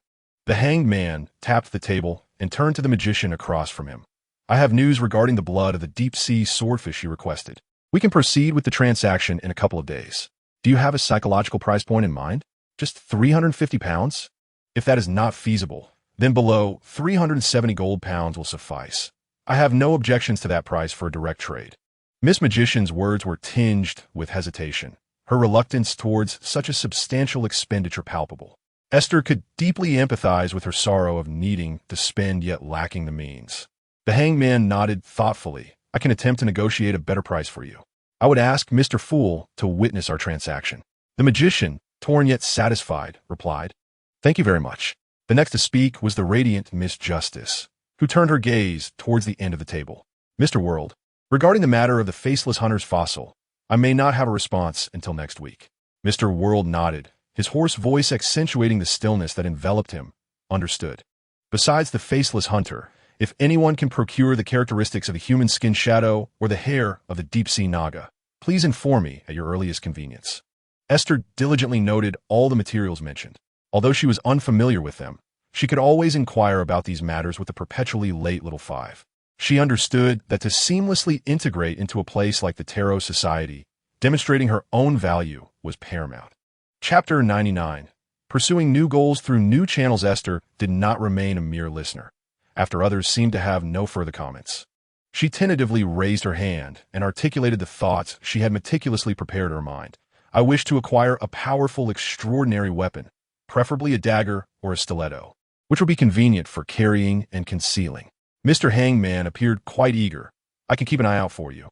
[SPEAKER 1] The hanged man tapped the table and turned to the magician across from him. "I have news regarding the blood of the deep-sea swordfish you requested. We can proceed with the transaction in a couple of days. Do you have a psychological price point in mind? Just 350 pounds? If that is not feasible, then below 370 gold pounds will suffice. I have no objections to that price for a direct trade." Miss Magician's words were tinged with hesitation, her reluctance towards such a substantial expenditure palpable. Aiste could deeply empathize with her sorrow of needing to spend yet lacking the means. The hanged man nodded thoughtfully. "I can attempt to negotiate a better price for you. I would ask Mr. Fool to witness our transaction." The magician, torn yet satisfied, replied, "Thank you very much." The next to speak was the radiant Miss Justice, who turned her gaze towards the end of the table. "Mr. World, regarding the matter of the faceless hunter's fossil, I may not have a response until next week." Mr. World nodded, his hoarse voice accentuating the stillness that enveloped him. "Understood. Besides the faceless hunter, if anyone can procure the characteristics of the human skin shadow or the hair of the deep-sea naga, please inform me at your earliest convenience." Aiste diligently noted all the materials mentioned. Although she was unfamiliar with them, she could always inquire about these matters with the perpetually late little five. She understood that to seamlessly integrate into a place like the Tarot Society, demonstrating her own value was paramount. Chapter 99. Pursuing new goals through new channels. Aiste did not remain a mere listener, after others seemed to have no further comments. She tentatively raised her hand and articulated the thoughts she had meticulously prepared in her mind. "I wish to acquire a powerful, extraordinary weapon, preferably a dagger or a stiletto, which will be convenient for carrying and concealing." Mr. Hangman appeared quite eager. "I can keep an eye out for you.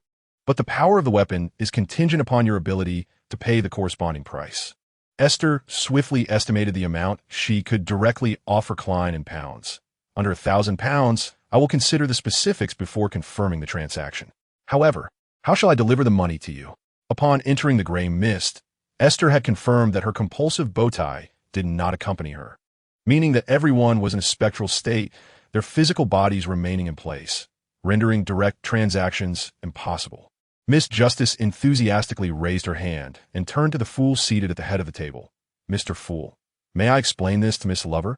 [SPEAKER 1] But the power of the weapon is contingent upon your ability to pay the corresponding price." Aiste swiftly estimated the amount she could directly offer Klein in pounds. "Under 1,000 pounds, I will consider the specifics before confirming the transaction. However, how shall I deliver the money to you?" Upon entering the gray mist, Aiste had confirmed that her compulsive bow tie did not accompany her, meaning that everyone was in a spectral state, their physical bodies remaining in place, rendering direct transactions impossible. Miss Justice enthusiastically raised her hand and turned to the fool seated at the head of the table. "Mr. Fool, may I explain this to Miss Lover?"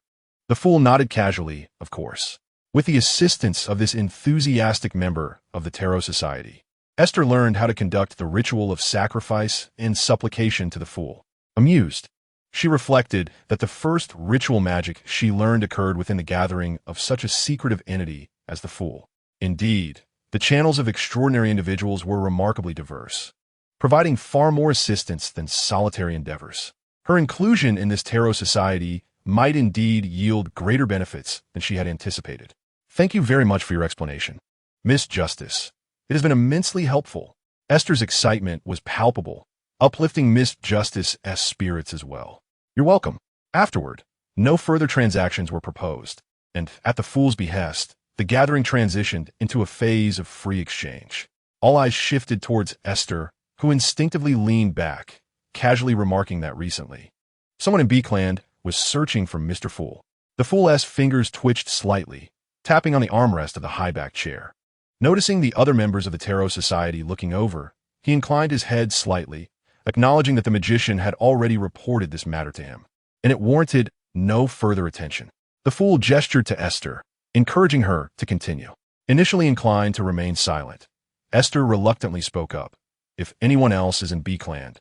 [SPEAKER 1] The fool nodded casually, of course. With the assistance of this enthusiastic member of the Tarot Society, Aiste learned how to conduct the ritual of sacrifice and supplication to the fool. Amused, she reflected that the first ritual magic she learned occurred within the gathering of such a secretive entity as the fool. Indeed, the channels of extraordinary individuals were remarkably diverse, providing far more assistance than solitary endeavors. Her inclusion in this Tarot Society might indeed yield greater benefits than she had anticipated. "Thank you very much for your explanation, Miss Justice. It has been immensely helpful." Aiste's excitement was palpable, uplifting Miss Justice's spirits as well. "You're welcome." Afterward, no further transactions were proposed, and at the fool's behest, the gathering transitioned into a phase of free exchange. All eyes shifted towards Aiste, who instinctively leaned back, casually remarking that recently someone in B-Clan was searching for Mr. Fool. The fool's fingers twitched slightly, tapping on the armrest of the high-backed chair. Noticing the other members of the Tarot Society looking over, he inclined his head slightly, acknowledging that the magician had already reported this matter to him, and it warranted no further attention. The fool gestured to Aiste, encouraging her to continue. Initially inclined to remain silent, Aiste reluctantly spoke up. If anyone else is in B-Clan,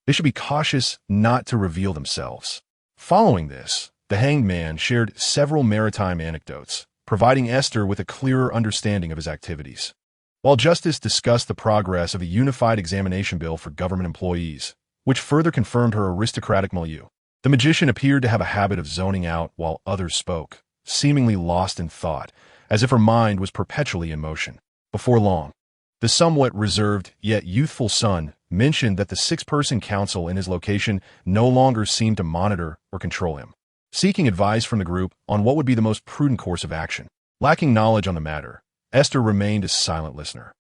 [SPEAKER 1] they should be cautious not to reveal themselves. Following this, the hanged man shared several maritime anecdotes, providing Aiste with a clearer understanding of his activities. While Justice discussed the progress of a unified examination bill for government employees, which further confirmed her aristocratic milieu, the magician appeared to have a habit of zoning out while others spoke, seemingly lost in thought, as if her mind was perpetually in motion. Before long, the somewhat reserved yet youthful son mentioned that the six-person council in his location no longer seemed to monitor or control him. Seeking advice from the group on what would be the most prudent course of action, lacking knowledge on the matter, Aiste remained a silent listener.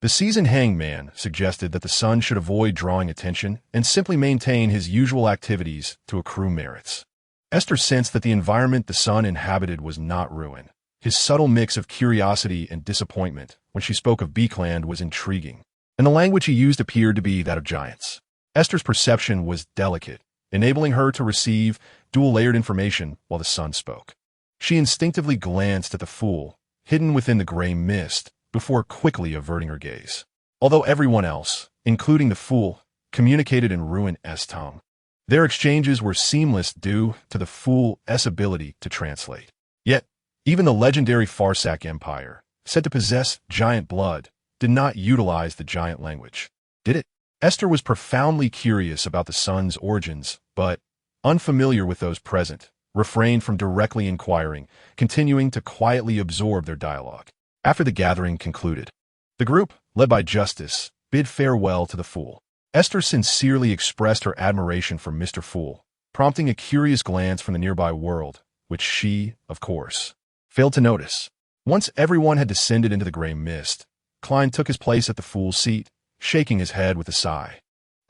[SPEAKER 1] The seasoned hangman suggested that the son should avoid drawing attention and simply maintain his usual activities to accrue merits. Aiste sensed that the environment the son inhabited was not ruin. His subtle mix of curiosity and disappointment when she spoke of Beakland was intriguing, and the language he used appeared to be that of giants. Aiste's perception was delicate, enabling her to receive dual-layered information while the son spoke. She instinctively glanced at the fool, hidden within the gray mist, before quickly averting her gaze. Although everyone else, including the fool, communicated in Ruin-esque tongue, their exchanges were seamless due to the fool's ability to translate. Yet, even the legendary Farsak Empire, said to possess giant blood, did not utilize the giant language. Did it? Aiste was profoundly curious about the son's origins, but, unfamiliar with those present, refrained from directly inquiring, continuing to quietly absorb their dialogue. After the gathering concluded, the group, led by Justice, bid farewell to the fool. Aiste sincerely expressed her admiration for Mr. Fool, prompting a curious glance from the nearby world, which she, of course, failed to notice. Once everyone had descended into the gray mist, Klein took his place at the fool's seat, shaking his head with a sigh.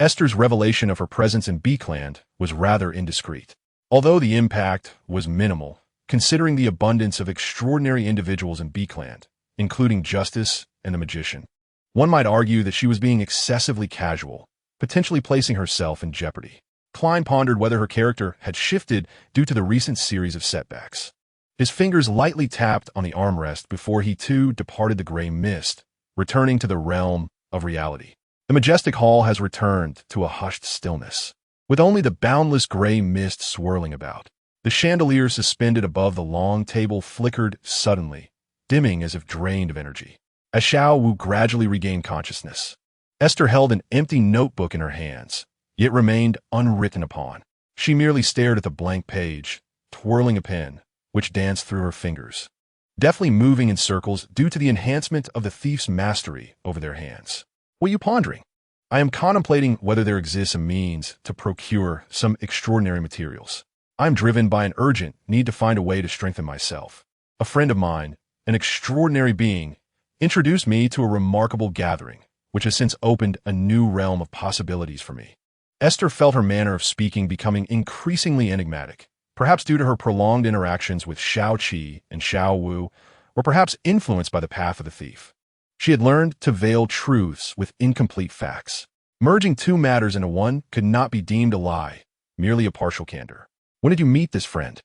[SPEAKER 1] Aiste's revelation of her presence in Beakland was rather indiscreet, although the impact was minimal, considering the abundance of extraordinary individuals in Beakland, including Justice and the Magician. One might argue that she was being excessively casual, potentially placing herself in jeopardy. Klein pondered whether her character had shifted due to the recent series of setbacks. His fingers lightly tapped on the armrest before he too departed the gray mist, returning to the realm of reality. The majestic hall has returned to a hushed stillness, with only the boundless gray mist swirling about. The chandelier suspended above the long table flickered suddenly, dimming as if drained of energy. As Xiao Wu gradually regained consciousness, Aiste held an empty notebook in her hands, yet remained unwritten upon. She merely stared at the blank page, twirling a pen, which danced through her fingers, deftly moving in circles due to the enhancement of the thief's mastery over their hands. What are you pondering? I am contemplating whether there exists a means to procure some extraordinary materials. I am driven by an urgent need to find a way to strengthen myself. A friend of mine, an extraordinary being, introduced me to a remarkable gathering, which has since opened a new realm of possibilities for me. Aiste felt her manner of speaking becoming increasingly enigmatic, perhaps due to her prolonged interactions with Xiao Qi and Xiao Wu, or perhaps influenced by the path of the thief. She had learned to veil truths with incomplete facts. Merging two matters into one could not be deemed a lie, merely a partial candor. When did you meet this friend?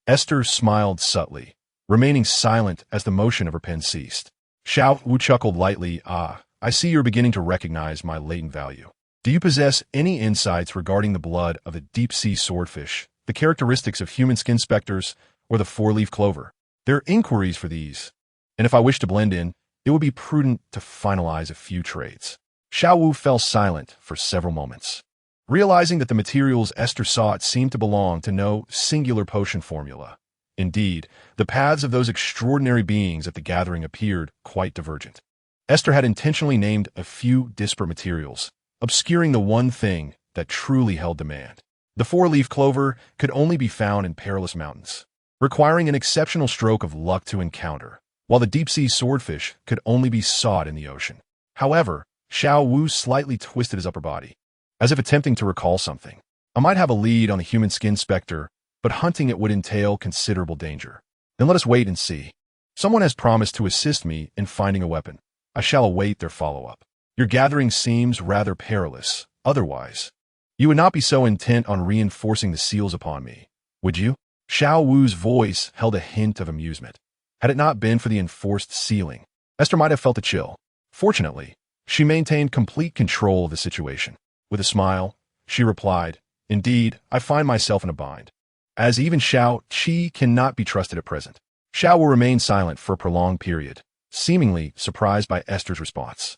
[SPEAKER 1] Aiste smiled subtly, remaining silent as the motion of her pen ceased. Xiao Wu chuckled lightly. I see you're beginning to recognize my latent value. Do you possess any insights regarding the blood of the deep-sea swordfish, the characteristics of human skin specters, or the four-leaf clover? There are inquiries for these, and if I wish to blend in, it would be prudent to finalize a few traits. Xiao Wu fell silent for several moments, realizing that the materials Aiste sought seemed to belong to no singular potion formula. Indeed, the paths of those extraordinary beings at the gathering appeared quite divergent. Aiste had intentionally named a few disparate materials, obscuring the one thing that truly held demand. The four-leaf clover could only be found in perilous mountains, requiring an exceptional stroke of luck to encounter, while the deep-sea swordfish could only be sought in the ocean. However, Xiao Wu slightly twisted his upper body, as if attempting to recall something. I might have a lead on the human skin specter, but hunting it would entail considerable danger. Then let us wait and see. Someone has promised to assist me in finding a weapon. I shall await their follow-up. Your gathering seems rather perilous. Otherwise, you would not be so intent on reinforcing the seals upon me, would you? Xiao Wu's voice held a hint of amusement. Had it not been for the enforced sealing, Aiste might have felt a chill. Fortunately, she maintained complete control of the situation. With a smile, she replied, Indeed, I find myself in a bind, as even Xiao Qi cannot be trusted at present. Xiao will remain silent for a prolonged period, seemingly surprised by Aiste's response.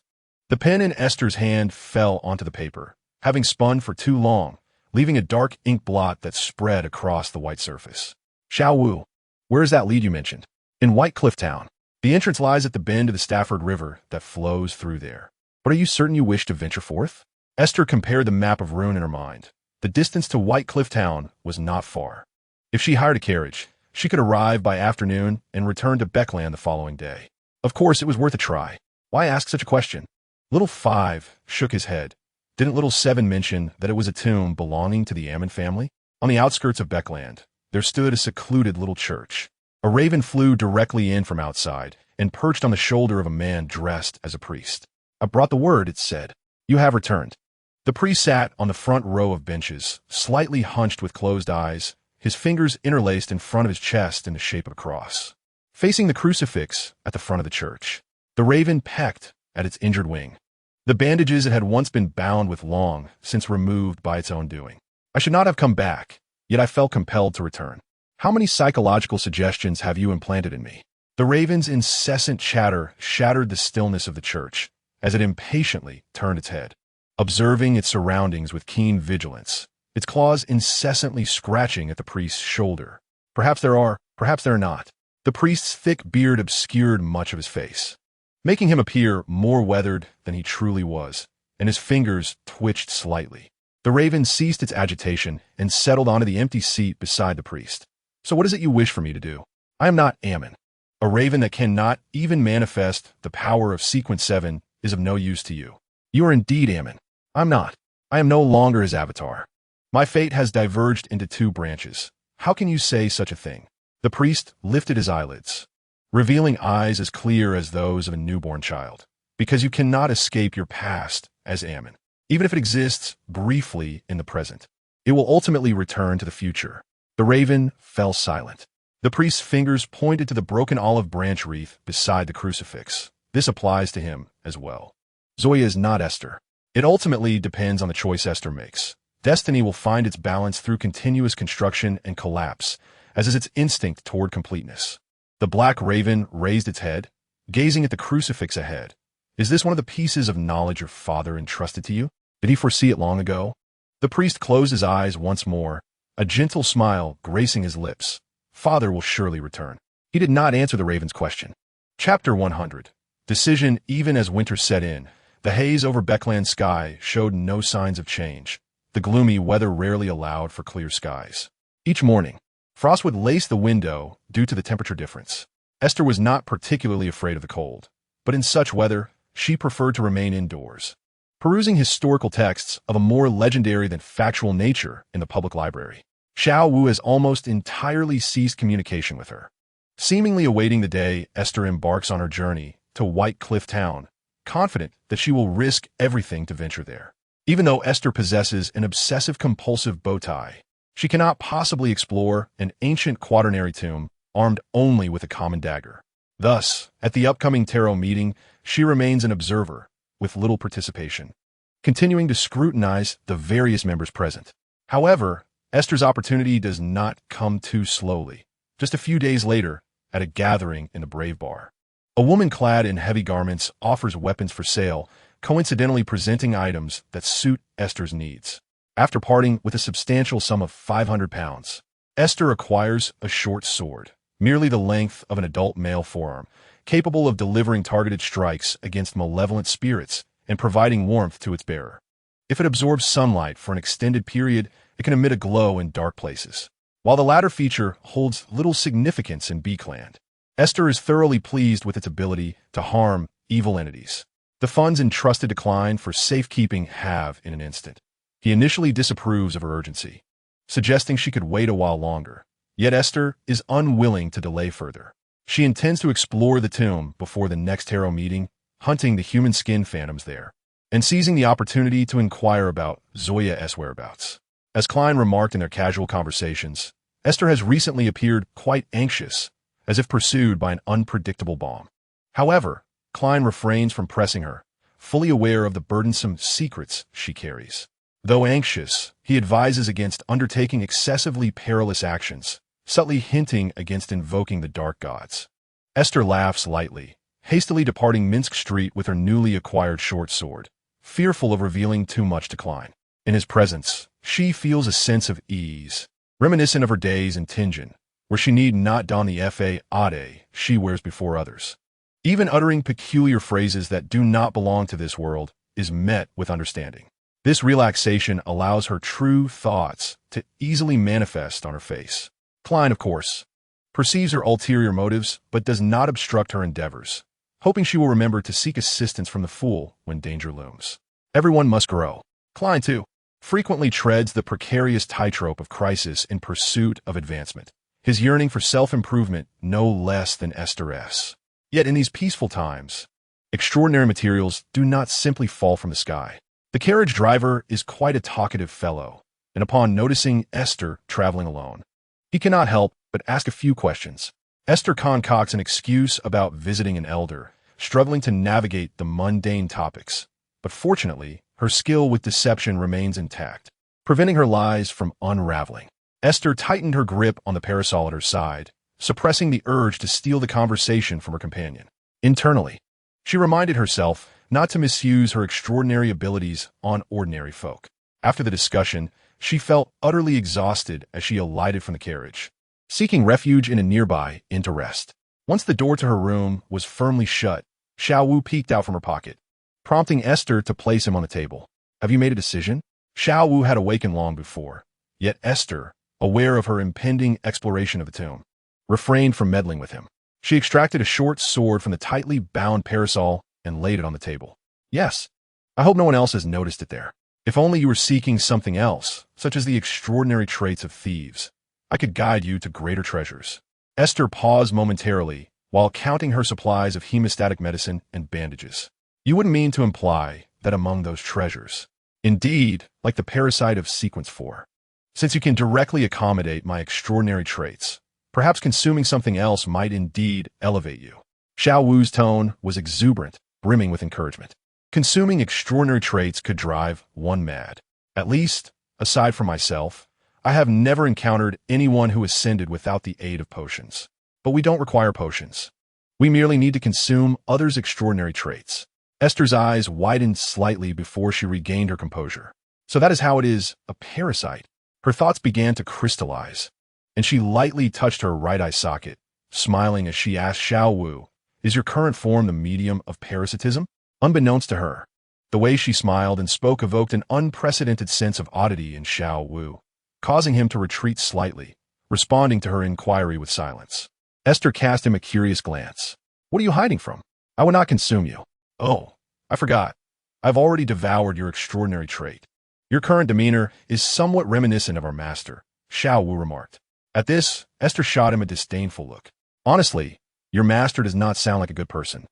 [SPEAKER 1] The pen in Aiste's hand fell onto the paper, having spun for too long, leaving a dark ink blot that spread across the white surface. Xiao Wu, where is that lead you mentioned? In White Cliff Town. The entrance lies at the bend of the Stafford River that flows through there. But are you certain you wish to venture forth? Aiste compared the map of Ruin in her mind. The distance to White Cliff Town was not far. If she hired a carriage, she could arrive by afternoon and return to Beckland the following day. Of course, it was worth a try. Why ask such a question? Little 5 shook his head. Didn't little 7 mention that it was a tomb belonging to the Ammon family? On the outskirts of Beckland, there stood a secluded little church. A raven flew directly in from outside and perched on the shoulder of a man dressed as a priest. "I brought the word," it said. "You have returned." The priest sat on the front row of benches, slightly hunched with closed eyes, his fingers interlaced in front of his chest in the shape of a cross. Facing the crucifix at the front of the church, the raven pecked at its injured wing. The bandages it had once been bound with long since removed by its own doing. "I should not have come back, yet I felt compelled to return. How many psychological suggestions have you implanted in me?" The raven's incessant chatter shattered the stillness of the church as it impatiently turned its head, observing its surroundings with keen vigilance, its claws incessantly scratching at the priest's shoulder. Perhaps there are, perhaps there are not. The priest's thick beard obscured much of his face, making him appear more weathered than he truly was, and his fingers twitched slightly. The raven ceased its agitation and settled onto the empty seat beside the priest. "So what is it you wish for me to do? I am not Ammon. A raven that cannot even manifest the power of Sequence 7 is of no use to you. You are indeed Ammon. I'm not. I am no longer his avatar. My fate has diverged into 2 branches. How can you say such a thing?" The priest lifted his eyelids, revealing eyes as clear as those of a newborn child. "Because you cannot escape your past as Ammon. Even if it exists briefly in the present, it will ultimately return to the future." The raven fell silent. The priest's fingers pointed to the broken olive branch wreath beside the crucifix. "This applies to him as well. Zoya is not Esther. It ultimately depends on the choice Esther makes. Destiny will find its balance through continuous construction and collapse, as is its instinct toward completeness." The black raven raised its head, gazing at the crucifix ahead. "Is this one of the pieces of knowledge your father entrusted to you? Did he foresee it long ago?" The priest closed his eyes once more, a gentle smile gracing his lips. "Father will surely return." He did not answer the raven's question. Chapter 100. Decision. Even as winter set in, the haze over Beckland's sky showed no signs of change. The gloomy weather rarely allowed for clear skies. Each morning, frost would lace the window due to the temperature difference. Esther was not particularly afraid of the cold, but in such weather, she preferred to remain indoors, perusing historical texts of a more legendary than factual nature in the public library. Xiao Wu has almost entirely ceased communication with her, seemingly awaiting the day Esther embarks on her journey to White Cliff Town, confident that she will risk everything to venture there. Even though Esther possesses an obsessive-compulsive bow tie, she cannot possibly explore an ancient quaternary tomb armed only with a common dagger. Thus, at the upcoming tarot meeting, she remains an observer, with little participation, continuing to scrutinize the various members present. However, Esther's opportunity does not come too slowly. Just a few days later, at a gathering in the Brave Bar, a woman clad in heavy garments offers weapons for sale, coincidentally presenting items that suit Esther's needs. After parting with a substantial sum of 500 pounds, Esther acquires a short sword, merely the length of an adult male forearm, capable of delivering targeted strikes against malevolent spirits and providing warmth to its bearer. If it absorbs sunlight for an extended period, it can emit a glow in dark places. While the latter feature holds little significance in Beckland, Esther is thoroughly pleased with its ability to harm evil entities. The funds entrusted to Klein for safekeeping have in an instant. He initially disapproves of her urgency, suggesting she could wait a while longer. Yet Esther is unwilling to delay further. She intends to explore the tomb before the next tarot meeting, hunting the human skin phantoms there, and seizing the opportunity to inquire about Zoya's whereabouts. As Klein remarked in their casual conversations, Esther has recently appeared quite anxious, as if pursued by an unpredictable bomb. However, Klein refrains from pressing her, fully aware of the burdensome secrets she carries. Though anxious, he advises against undertaking excessively perilous actions, subtly hinting against invoking the dark gods. Esther laughs lightly, hastily departing Minsk Street with her newly acquired short sword, fearful of revealing too much to Klein. In his presence, she feels a sense of ease, reminiscent of her days in Tianjin, where she need not don the fade she wears before others. Even uttering peculiar phrases that do not belong to this world is met with understanding. This relaxation allows her true thoughts to easily manifest on her face. Klein, of course, perceives her ulterior motives but does not obstruct her endeavors, hoping she will remember to seek assistance from the fool when danger looms. Everyone must grow. Klein, too, frequently treads the precarious tightrope of crisis in pursuit of advancement, his yearning for self-improvement no less than Aiste's. Yet in these peaceful times, extraordinary materials do not simply fall from the sky. The carriage driver is quite a talkative fellow, and upon noticing Aiste traveling alone, he cannot help but ask a few questions. Aiste concocts an excuse about visiting an elder, struggling to navigate the mundane topics, but fortunately, her skill with deception remains intact, preventing her lies from unraveling. Aiste tightened her grip on the parasol at her side, suppressing the urge to steal the conversation from her companion. Internally, she reminded herself not to misuse her extraordinary abilities on ordinary folk. After the discussion, she felt utterly exhausted as she alighted from the carriage, seeking refuge in a nearby inn to rest. Once the door to her room was firmly shut, Xiao Wu peeked out from her pocket, prompting Aiste to place him on the table. "Have you made a decision?" Xiao Wu had awakened long before, yet Aiste, aware of her impending exploration of the tomb, refrained from meddling with him. She extracted a short sword from the tightly bound parasol and laid it on the table. "Yes. I hope no one else has noticed it there. If only you were seeking something else, such as the extraordinary traits of thieves, I could guide you to greater treasures." Aiste paused momentarily while counting her supplies of hemostatic medicine and bandages. "You wouldn't mean to imply that among those treasures, indeed, like the parasite of sequence 4, since you can directly accommodate my extraordinary traits, perhaps consuming something else might indeed elevate you." Xiao Wu's tone was exuberant, brimming with encouragement. Consuming extraordinary traits could drive one mad. At least, aside from myself, I have never encountered anyone who ascended without the aid of potions. But we don't require potions. We merely need to consume others' extraordinary traits. Aiste's eyes widened slightly before she regained her composure. So that is how it is, a parasite. Her thoughts began to crystallize, and she lightly touched her right eye socket, smiling as she asked Xiao Wu, "Is your current form the medium of parasitism?" Unbeknownst to her, the way she smiled and spoke evoked an unprecedented sense of oddity in Xiao Wu, causing him to retreat slightly, responding to her inquiry with silence. Aiste cast him a curious glance. "What are you hiding from? I would not consume you." "Oh, I forgot. I've already devoured your extraordinary trait. Your current demeanor is somewhat reminiscent of our master," Xiao Wu remarked. At this, Aiste shot him a disdainful look. "Honestly, your master does not sound like a good person.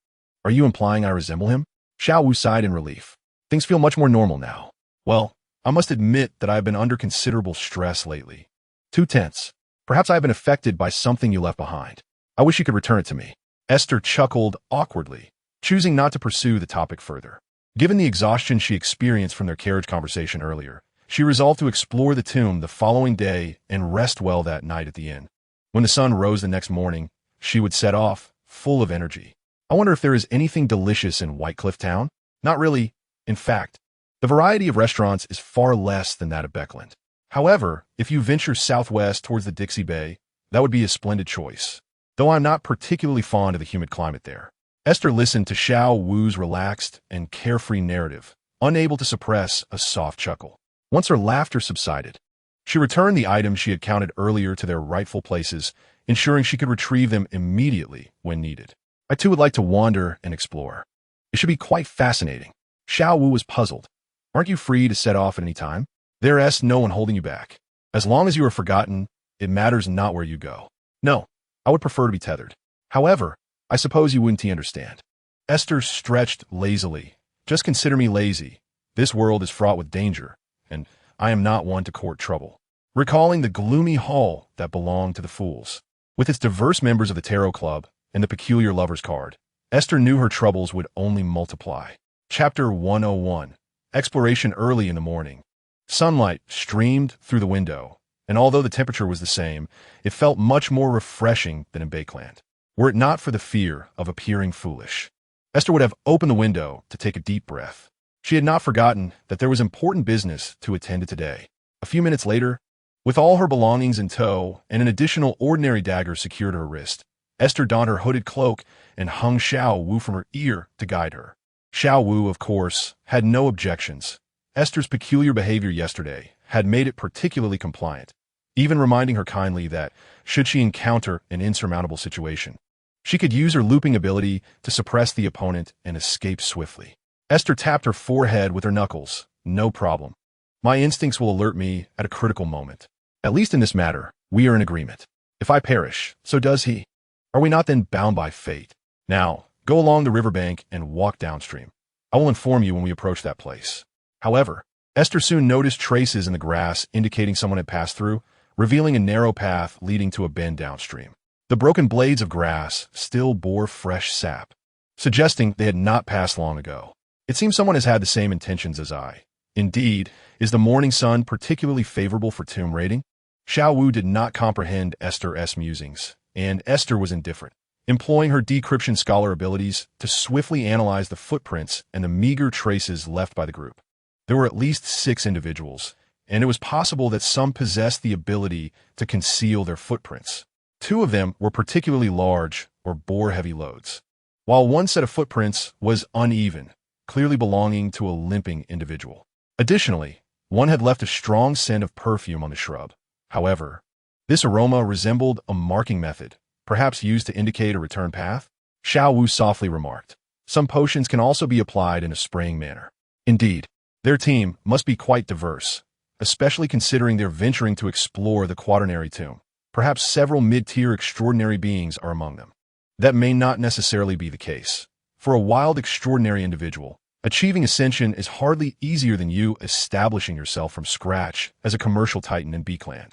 [SPEAKER 1] Are you implying I resemble him?" Xiao Wu sighed in relief. "Things feel much more normal now. Well, I must admit that I have been under considerable stress lately. Too tense. Perhaps I have been affected by something you left behind. I wish you could return it to me." Aiste chuckled awkwardly, choosing not to pursue the topic further. Given the exhaustion she experienced from their carriage conversation earlier, she resolved to explore the tomb the following day and rest well that night at the inn. When the sun rose the next morning, she would set off, full of energy. "I wonder if there is anything delicious in Whitecliff Town?" "Not really. In fact, the variety of restaurants is far less than that of Beckland. However, if you venture southwest towards the Dixie Bay, that would be a splendid choice, though I'm not particularly fond of the humid climate there." Aiste listened to Xiao Wu's relaxed and carefree narrative, unable to suppress a soft chuckle. Once her laughter subsided, she returned the items she had counted earlier to their rightful places, ensuring she could retrieve them immediately when needed. "I too would like to wander and explore. It should be quite fascinating." Xiao Wu was puzzled. "Aren't you free to set off at any time?" "There is no one holding you back. As long as you are forgotten, it matters not where you go." "No, I would prefer to be tethered. However, I suppose you wouldn't understand." Aiste stretched lazily. "Just consider me lazy. This world is fraught with danger, and I am not one to court trouble." Recalling the gloomy hall that belonged to the fools, with its diverse members of the Tarot Club and the peculiar lover's card, Aiste knew her troubles would only multiply. Chapter 101. Exploration early in the morning. Sunlight streamed through the window, and although the temperature was the same, it felt much more refreshing than in Beckland. Were it not for the fear of appearing foolish, Aiste would have opened the window to take a deep breath. She had not forgotten that there was important business to attend to today. A few minutes later, with all her belongings in tow and an additional ordinary dagger secured to her wrist, Aiste donned her hooded cloak and hung Xiao Wu from her ear to guide her. Xiao Wu, of course, had no objections. Aiste's peculiar behavior yesterday had made it particularly compliant, even reminding her kindly that, should she encounter an insurmountable situation, She could use her looping ability to suppress the opponent and escape swiftly. Aiste tapped her forehead with her knuckles. No problem. My instincts will alert me at a critical moment. At least in this matter, we are in agreement. If I perish, so does he. Are we not then bound by fate? Now, go along the riverbank and walk downstream. I will inform you when we approach that place. However, Aiste soon noticed traces in the grass indicating someone had passed through, revealing a narrow path leading to a bend downstream. The broken blades of grass still bore fresh sap, suggesting they had not passed long ago. It seems someone has had the same intentions as I. Indeed, is the morning sun particularly favorable for tomb raiding? Xiao Wu did not comprehend Aiste's musings, and Aiste was indifferent, employing her decryption scholar abilities to swiftly analyze the footprints and the meager traces left by the group. There were at least 6 individuals, and it was possible that some possessed the ability to conceal their footprints. 2 of them were particularly large or bore heavy loads, while one set of footprints was uneven, clearly belonging to a limping individual. Additionally, one had left a strong scent of perfume on the shrub. However, this aroma resembled a marking method, perhaps used to indicate a return path. Xiao Wu softly remarked, some potions can also be applied in a spraying manner. Indeed, their team must be quite diverse, especially considering they're venturing to explore the quaternary tomb. Perhaps several mid-tier extraordinary beings are among them. That may not necessarily be the case. For a wild extraordinary individual, achieving ascension is hardly easier than you establishing yourself from scratch as a commercial titan in Beakland.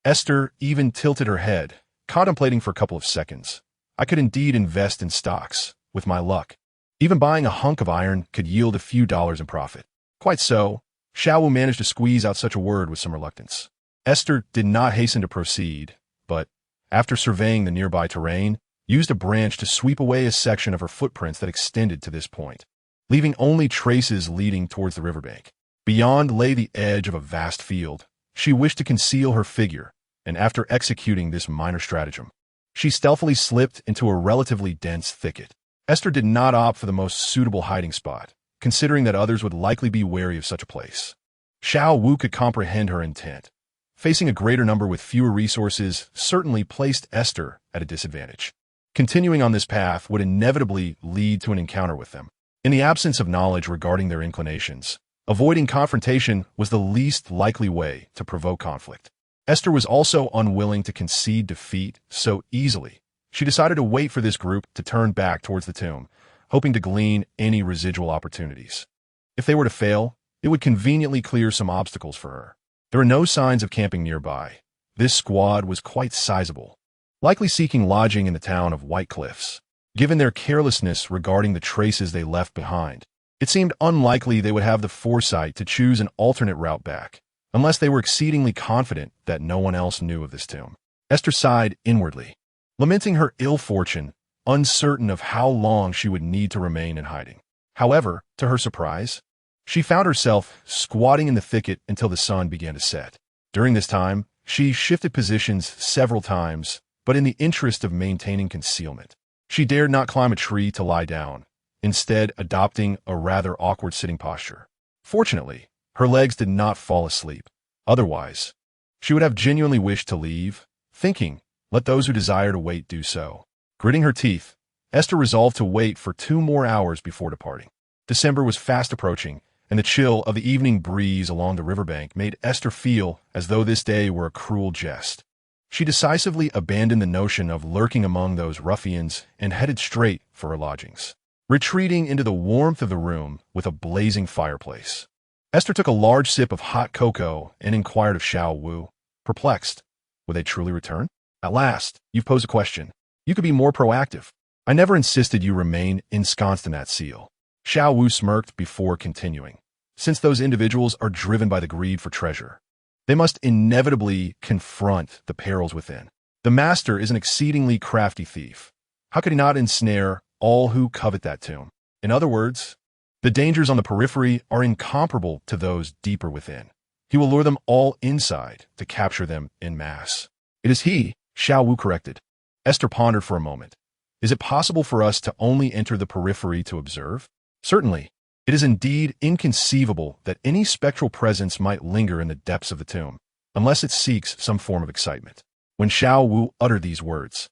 [SPEAKER 1] Aiste even tilted her head, contemplating for a couple of seconds. I could indeed invest in stocks, with my luck. Even buying a hunk of iron could yield a few dollars in profit. Quite so, Xiao Wu managed to squeeze out such a word with some reluctance. Aiste did not hasten to proceed, but, after surveying the nearby terrain, used a branch to sweep away a section of her footprints that extended to this point, leaving only traces leading towards the riverbank. Beyond lay the edge of a vast field. She wished to conceal her figure, and after executing this minor stratagem, she stealthily slipped into a relatively dense thicket. Aiste did not opt for the most suitable hiding spot, considering that others would likely be wary of such a place. Xiao Wu could comprehend her intent. Facing a greater number with fewer resources certainly placed Aiste at a disadvantage. Continuing on this path would inevitably lead to an encounter with them. In the absence of knowledge regarding their inclinations, avoiding confrontation was the least likely way to provoke conflict. Aiste was also unwilling to concede defeat so easily. She decided to wait for this group to turn back towards the tomb, hoping to glean any residual opportunities. If they were to fail, it would conveniently clear some obstacles for her. There were no signs of camping nearby. This squad was quite sizable, likely seeking lodging in the town of White Cliffs. Given their carelessness regarding the traces they left behind, it seemed unlikely they would have the foresight to choose an alternate route back, unless they were exceedingly confident that no one else knew of this tomb. Aiste sighed inwardly, lamenting her ill fortune, uncertain of how long she would need to remain in hiding. However, to her surprise, she found herself squatting in the thicket until the sun began to set. During this time, she shifted positions several times, but in the interest of maintaining concealment, she dared not climb a tree to lie down, instead adopting a rather awkward sitting posture. Fortunately, her legs did not fall asleep. Otherwise, she would have genuinely wished to leave, thinking, let those who desire to wait do so. Gritting her teeth, Aiste resolved to wait for 2 more hours before departing. December was fast approaching, and the chill of the evening breeze along the riverbank made Aiste feel as though this day were a cruel jest. She decisively abandoned the notion of lurking among those ruffians and headed straight for her lodgings, retreating into the warmth of the room with a blazing fireplace. Aiste took a large sip of hot cocoa and inquired of Xiao Wu, perplexed. Would they truly return? At last, you've posed a question. You could be more proactive. I never insisted you remain ensconced in that seal. Xiao Wu smirked before continuing. Since those individuals are driven by the greed for treasure, they must inevitably confront the perils within. The master is an exceedingly crafty thief. How could he not ensnare all who covet that tomb? In other words, the dangers on the periphery are incomparable to those deeper within. He will lure them all inside to capture them en masse. It is he, Xiao Wu corrected. Aiste pondered for a moment. Is it possible for us to only enter the periphery to observe? Certainly. It is indeed inconceivable that any spectral presence might linger in the depths of the tomb, unless it seeks some form of excitement. When Xiao Wu uttered these words,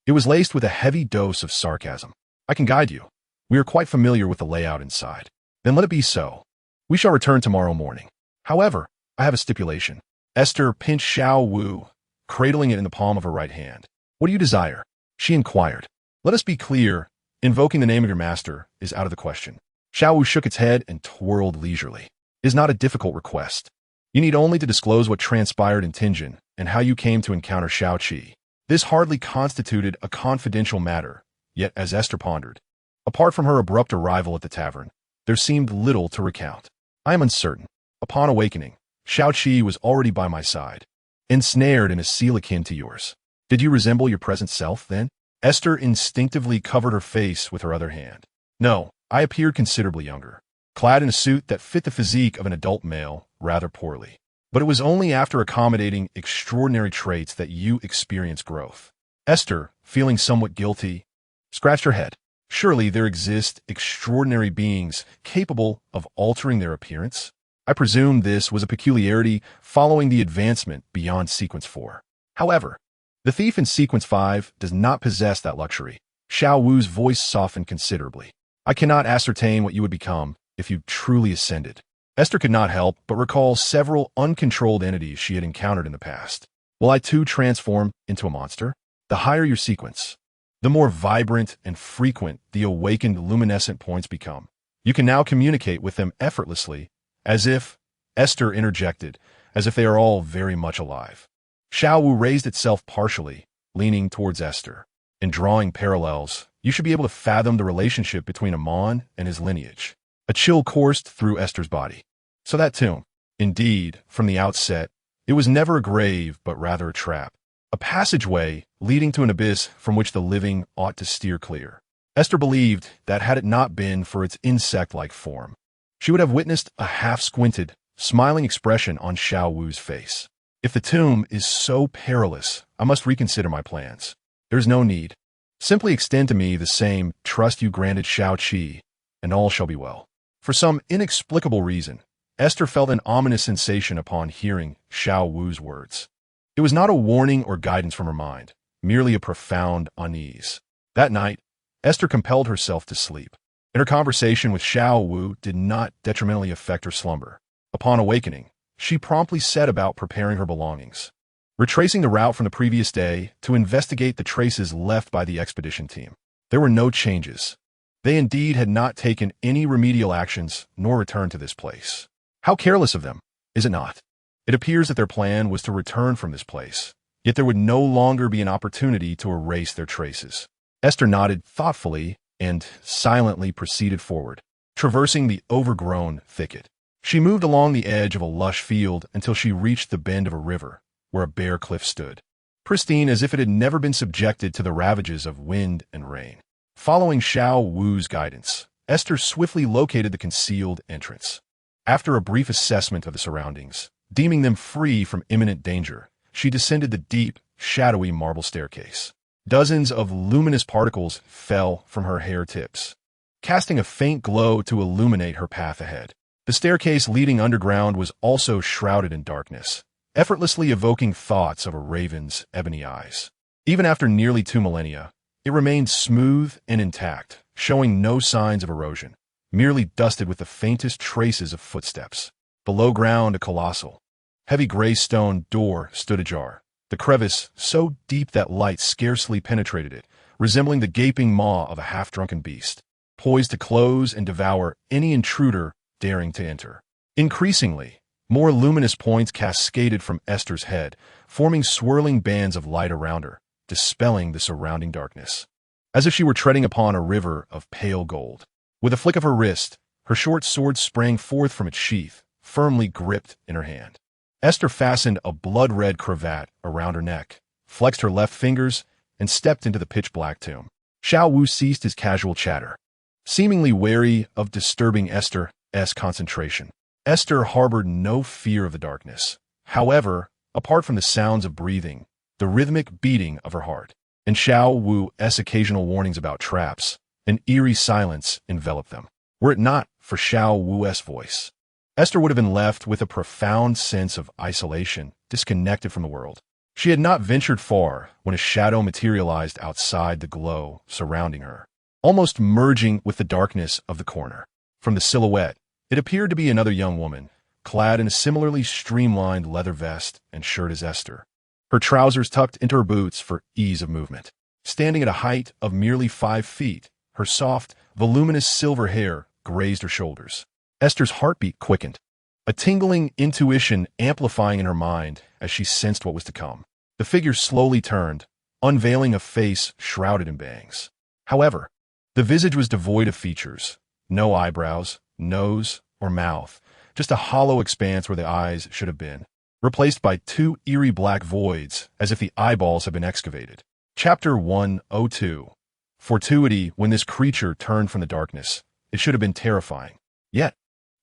[SPEAKER 1] It was laced with a heavy dose of sarcasm. I can guide you. We are quite familiar with the layout inside. Then let it be so. We shall return tomorrow morning. However, I have a stipulation. Aiste pinched Xiao Wu, cradling it in the palm of her right hand. What do you desire? She inquired. Let us be clear. Invoking the name of your master is out of the question. Xiao Wu shook its head and twirled leisurely. It is not a difficult request. You need only to disclose what transpired in Tianjin and how you came to encounter Xiao Qi. This hardly constituted a confidential matter, yet as Aiste pondered, apart from her abrupt arrival at the tavern, there seemed little to recount. I am uncertain. Upon awakening, Xiao Qi was already by my side, ensnared in a seal akin to yours. Did you resemble your present self, then? Aiste instinctively covered her face with her other hand. No, I appeared considerably younger, clad in a suit that fit the physique of an adult male rather poorly. But it was only after accommodating extraordinary traits that you experienced growth. Aiste, feeling somewhat guilty, scratched her head. Surely there exist extraordinary beings capable of altering their appearance? I presume this was a peculiarity following the advancement beyond Sequence 4. However, the thief in Sequence 5 does not possess that luxury. Xiao Wu's voice softened considerably. I cannot ascertain what you would become if you truly ascended. Aiste could not help but recall several uncontrolled entities she had encountered in the past. Will I too transform into a monster? The higher your sequence, the more vibrant and frequent the awakened luminescent points become. You can now communicate with them effortlessly, as if, Aiste interjected, as if they are all very much alive. Xiao Wu raised itself partially, leaning towards Aiste. In drawing parallels, you should be able to fathom the relationship between a Mon and his lineage. A chill coursed through Esther's body. So that tomb, indeed, from the outset, it was never a grave but rather a trap. A passageway leading to an abyss from which the living ought to steer clear. Aiste believed that had it not been for its insect-like form, she would have witnessed a half-squinted, smiling expression on Xiao Wu's face. If the tomb is so perilous, I must reconsider my plans. There is no need. Simply extend to me the same trust you granted Xiao Qi, and all shall be well. For some inexplicable reason, Aiste felt an ominous sensation upon hearing Xiao Wu's words. It was not a warning or guidance from her mind, merely a profound unease. That night, Aiste compelled herself to sleep, and her conversation with Xiao Wu did not detrimentally affect her slumber. Upon awakening, she promptly set about preparing her belongings, retracing the route from the previous day to investigate the traces left by the expedition team. There were no changes. They indeed had not taken any remedial actions nor returned to this place. How careless of them, is it not? It appears that their plan was to return from this place, yet there would no longer be an opportunity to erase their traces. Aiste nodded thoughtfully and silently proceeded forward, traversing the overgrown thicket. She moved along the edge of a lush field until she reached the bend of a river, where a bare cliff stood, pristine as if it had never been subjected to the ravages of wind and rain. Following Xiao Wu's guidance, Aiste swiftly located the concealed entrance. After a brief assessment of the surroundings, deeming them free from imminent danger, she descended the deep, shadowy marble staircase. Dozens of luminous particles fell from her hair tips, casting a faint glow to illuminate her path ahead. The staircase leading underground was also shrouded in darkness, effortlessly evoking thoughts of a raven's ebony eyes. Even after nearly 2 millennia, it remained smooth and intact, showing no signs of erosion, merely dusted with the faintest traces of footsteps. Below ground, a colossal, heavy gray stone door stood ajar, the crevice so deep that light scarcely penetrated it, resembling the gaping maw of a half-drunken beast, poised to close and devour any intruder daring to enter. Increasingly, more luminous points cascaded from Aiste's head, forming swirling bands of light around her, dispelling the surrounding darkness, as if she were treading upon a river of pale gold. With a flick of her wrist, her short sword sprang forth from its sheath, firmly gripped in her hand. Aiste fastened a blood-red cravat around her neck, flexed her left fingers, and stepped into the pitch-black tomb. Xiao Wu ceased his casual chatter, seemingly wary of disturbing Aiste's concentration. Aiste harbored no fear of the darkness. However, apart from the sounds of breathing, the rhythmic beating of her heart, and Xiao Wu's occasional warnings about traps, an eerie silence enveloped them. Were it not for Xiao Wu's voice, Aiste would have been left with a profound sense of isolation, disconnected from the world. She had not ventured far when a shadow materialized outside the glow surrounding her, almost merging with the darkness of the corner. From the silhouette, it appeared to be another young woman, clad in a similarly streamlined leather vest and shirt as Aiste, her trousers tucked into her boots for ease of movement. Standing at a height of merely 5 feet, her soft, voluminous silver hair grazed her shoulders. Aiste's heartbeat quickened, a tingling intuition amplifying in her mind as she sensed what was to come. The figure slowly turned, unveiling a face shrouded in bangs. However, the visage was devoid of features. No eyebrows, nose, or mouth, just a hollow expanse where the eyes should have been, replaced by 2 eerie black voids as if the eyeballs had been excavated. Chapter 102. Fortuity. When this creature turned from the darkness, it should have been terrifying. Yet,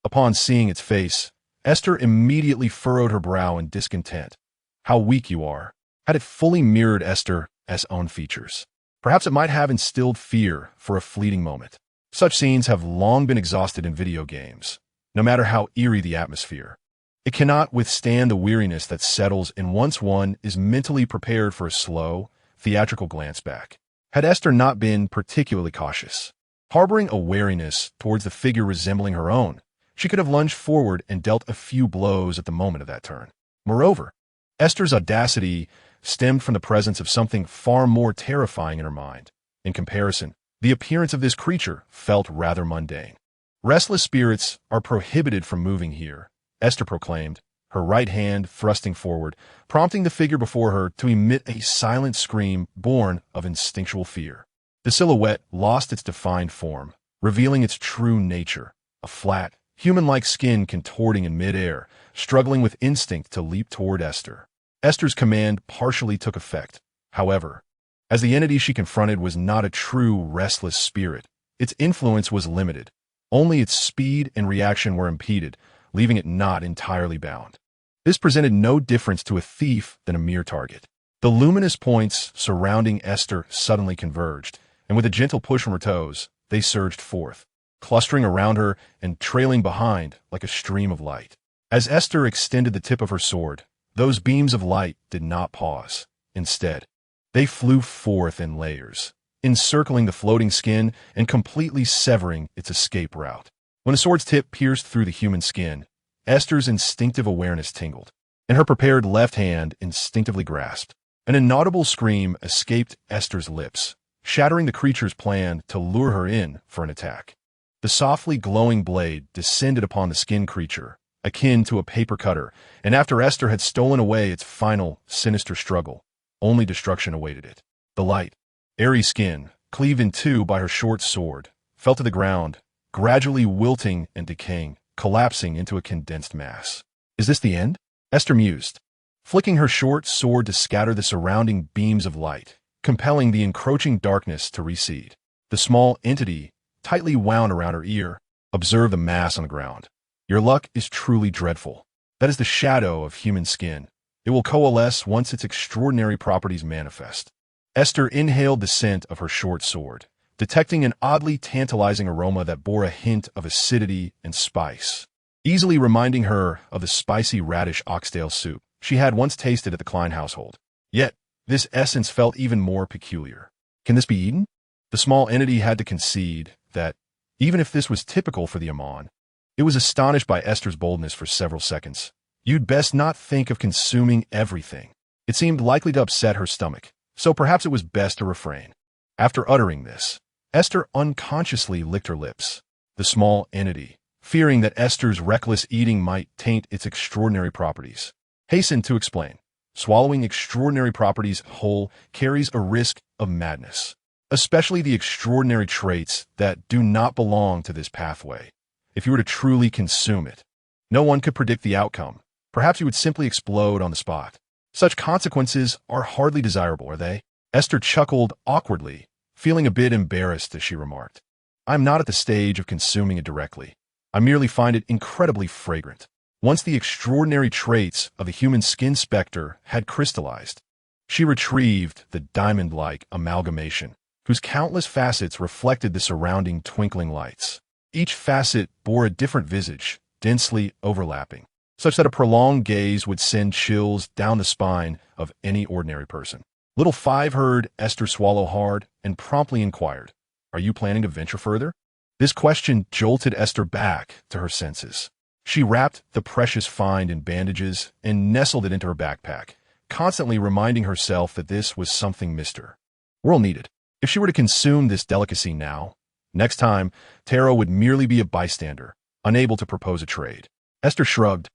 [SPEAKER 1] upon seeing its face, Aiste immediately furrowed her brow in discontent. How weak you are. Had it fully mirrored Aiste's own features, perhaps it might have instilled fear for a fleeting moment. Such scenes have long been exhausted in video games, no matter how eerie the atmosphere. It cannot withstand the weariness that settles in once one is mentally prepared for a slow, theatrical glance back. Had Aiste not been particularly cautious, harboring a wariness towards the figure resembling her own, she could have lunged forward and dealt a few blows at the moment of that turn. Moreover, Aiste's audacity stemmed from the presence of something far more terrifying in her mind. In comparison, the appearance of this creature felt rather mundane. Restless spirits are prohibited from moving here, Aiste proclaimed, her right hand thrusting forward, prompting the figure before her to emit a silent scream born of instinctual fear. The silhouette lost its defined form, revealing its true nature, a flat, human-like skin contorting in midair, struggling with instinct to leap toward Aiste. Aiste's command partially took effect, however, as the entity she confronted was not a true restless spirit. Its influence was limited. Only its speed and reaction were impeded, leaving it not entirely bound. This presented no difference to a thief than a mere target. The luminous points surrounding Aiste suddenly converged, and with a gentle push from her toes, they surged forth, clustering around her and trailing behind like a stream of light. As Aiste extended the tip of her sword, those beams of light did not pause. Instead, they flew forth in layers, encircling the floating skin and completely severing its escape route. When the sword's tip pierced through the human skin, Aiste's instinctive awareness tingled, and her prepared left hand instinctively grasped. An inaudible scream escaped Aiste's lips, shattering the creature's plan to lure her in for an attack. The softly glowing blade descended upon the skin creature, akin to a paper cutter, and after Aiste had stolen away its final, sinister struggle, only destruction awaited it. The light, airy skin, cleaved in two by her short sword, fell to the ground, gradually wilting and decaying, collapsing into a condensed mass. Is this the end? Aiste mused, flicking her short sword to scatter the surrounding beams of light, compelling the encroaching darkness to recede. The small entity, tightly wound around her ear, observed the mass on the ground. Your luck is truly dreadful. That is the shadow of human skin. It will coalesce once its extraordinary properties manifest. Aiste inhaled the scent of her short sword, detecting an oddly tantalizing aroma that bore a hint of acidity and spice, easily reminding her of the spicy radish oxtail soup she had once tasted at the Klein household. Yet, this essence felt even more peculiar. Can this be eaten? The small entity had to concede that, even if this was typical for the Amon, it was astonished by Aiste's boldness for several seconds. You'd best not think of consuming everything. It seemed likely to upset her stomach, so perhaps it was best to refrain. After uttering this, Aiste unconsciously licked her lips. The small entity, fearing that Aiste's reckless eating might taint its extraordinary properties, hastened to explain. Swallowing extraordinary properties whole carries a risk of madness, especially the extraordinary traits that do not belong to this pathway. If you were to truly consume it, no one could predict the outcome. Perhaps you would simply explode on the spot. Such consequences are hardly desirable, are they? Aiste chuckled awkwardly, feeling a bit embarrassed as she remarked. I'm not at the stage of consuming it directly. I merely find it incredibly fragrant. Once the extraordinary traits of the human skin specter had crystallized, she retrieved the diamond-like amalgamation, whose countless facets reflected the surrounding twinkling lights. Each facet bore a different visage, densely overlapping. such that a prolonged gaze would send chills down the spine of any ordinary person. Little Five heard Esther swallow hard and promptly inquired, "Are you planning to venture further?" This question jolted Esther back to her senses. She wrapped the precious find in bandages and nestled it into her backpack, constantly reminding herself that this was something Mr. Whirl needed. If she were to consume this delicacy now, next time, Taro would merely be a bystander, unable to propose a trade. Esther shrugged,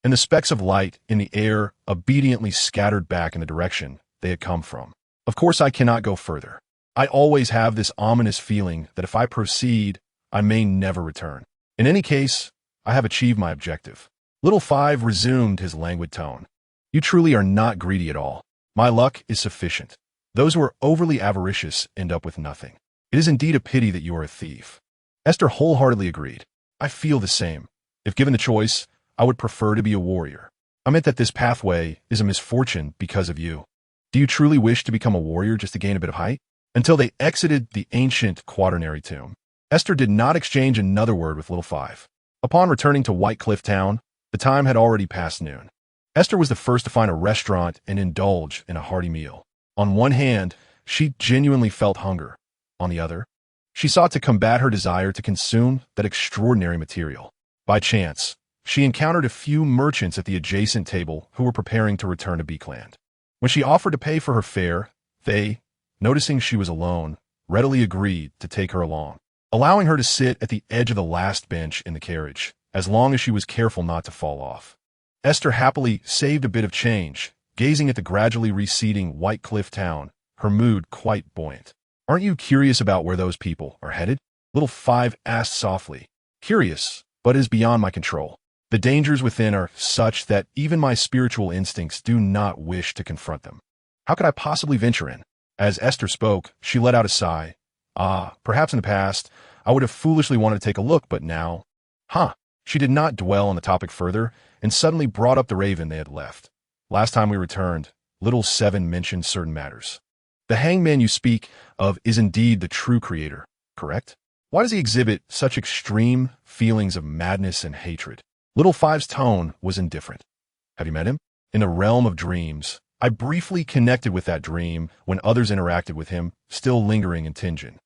[SPEAKER 1] and the specks of light in the air obediently scattered back in the direction they had come from. Of course I cannot go further. I always have this ominous feeling that if I proceed, I may never return. In any case, I have achieved my objective. Little Five resumed his languid tone. You truly are not greedy at all. My luck is sufficient. Those who are overly avaricious end up with nothing. It is indeed a pity that you are a thief. Esther wholeheartedly agreed. I feel the same. If given the choice, I would prefer to be a warrior. I meant that this pathway is a misfortune because of you. Do you truly wish to become a warrior just to gain a bit of height? Until they exited the ancient quaternary tomb, Esther did not exchange another word with Little Five. Upon returning to White Cliff Town, the time had already passed noon. Esther was the first to find a restaurant and indulge in a hearty meal. On one hand, she genuinely felt hunger. On the other, she sought to combat her desire to consume that extraordinary material. By chance, she encountered a few merchants at the adjacent table who were preparing to return to Beakland. When she offered to pay for her fare, they, noticing she was alone, readily agreed to take her along, allowing her to sit at the edge of the last bench in the carriage, as long as she was careful not to fall off. Esther happily saved a bit of change, gazing at the gradually receding White Cliff Town, her mood quite buoyant. Aren't you curious about where those people are headed? Little Five asked softly. Curious, but it is beyond my control. The dangers within are such that even my spiritual instincts do not wish to confront them. How could I possibly venture in? As Esther spoke, she let out a sigh. Perhaps in the past, I would have foolishly wanted to take a look, but now... She did not dwell on the topic further, and suddenly brought up the raven they had left. Last time we returned, Little Seven mentioned certain matters. The hangman you speak of is indeed the true creator, correct? Why does he exhibit such extreme feelings of madness and hatred? Little Five's tone was indifferent. Have you met him? In the realm of dreams, I briefly connected with that dream when others interacted with him, still lingering in Tenjin.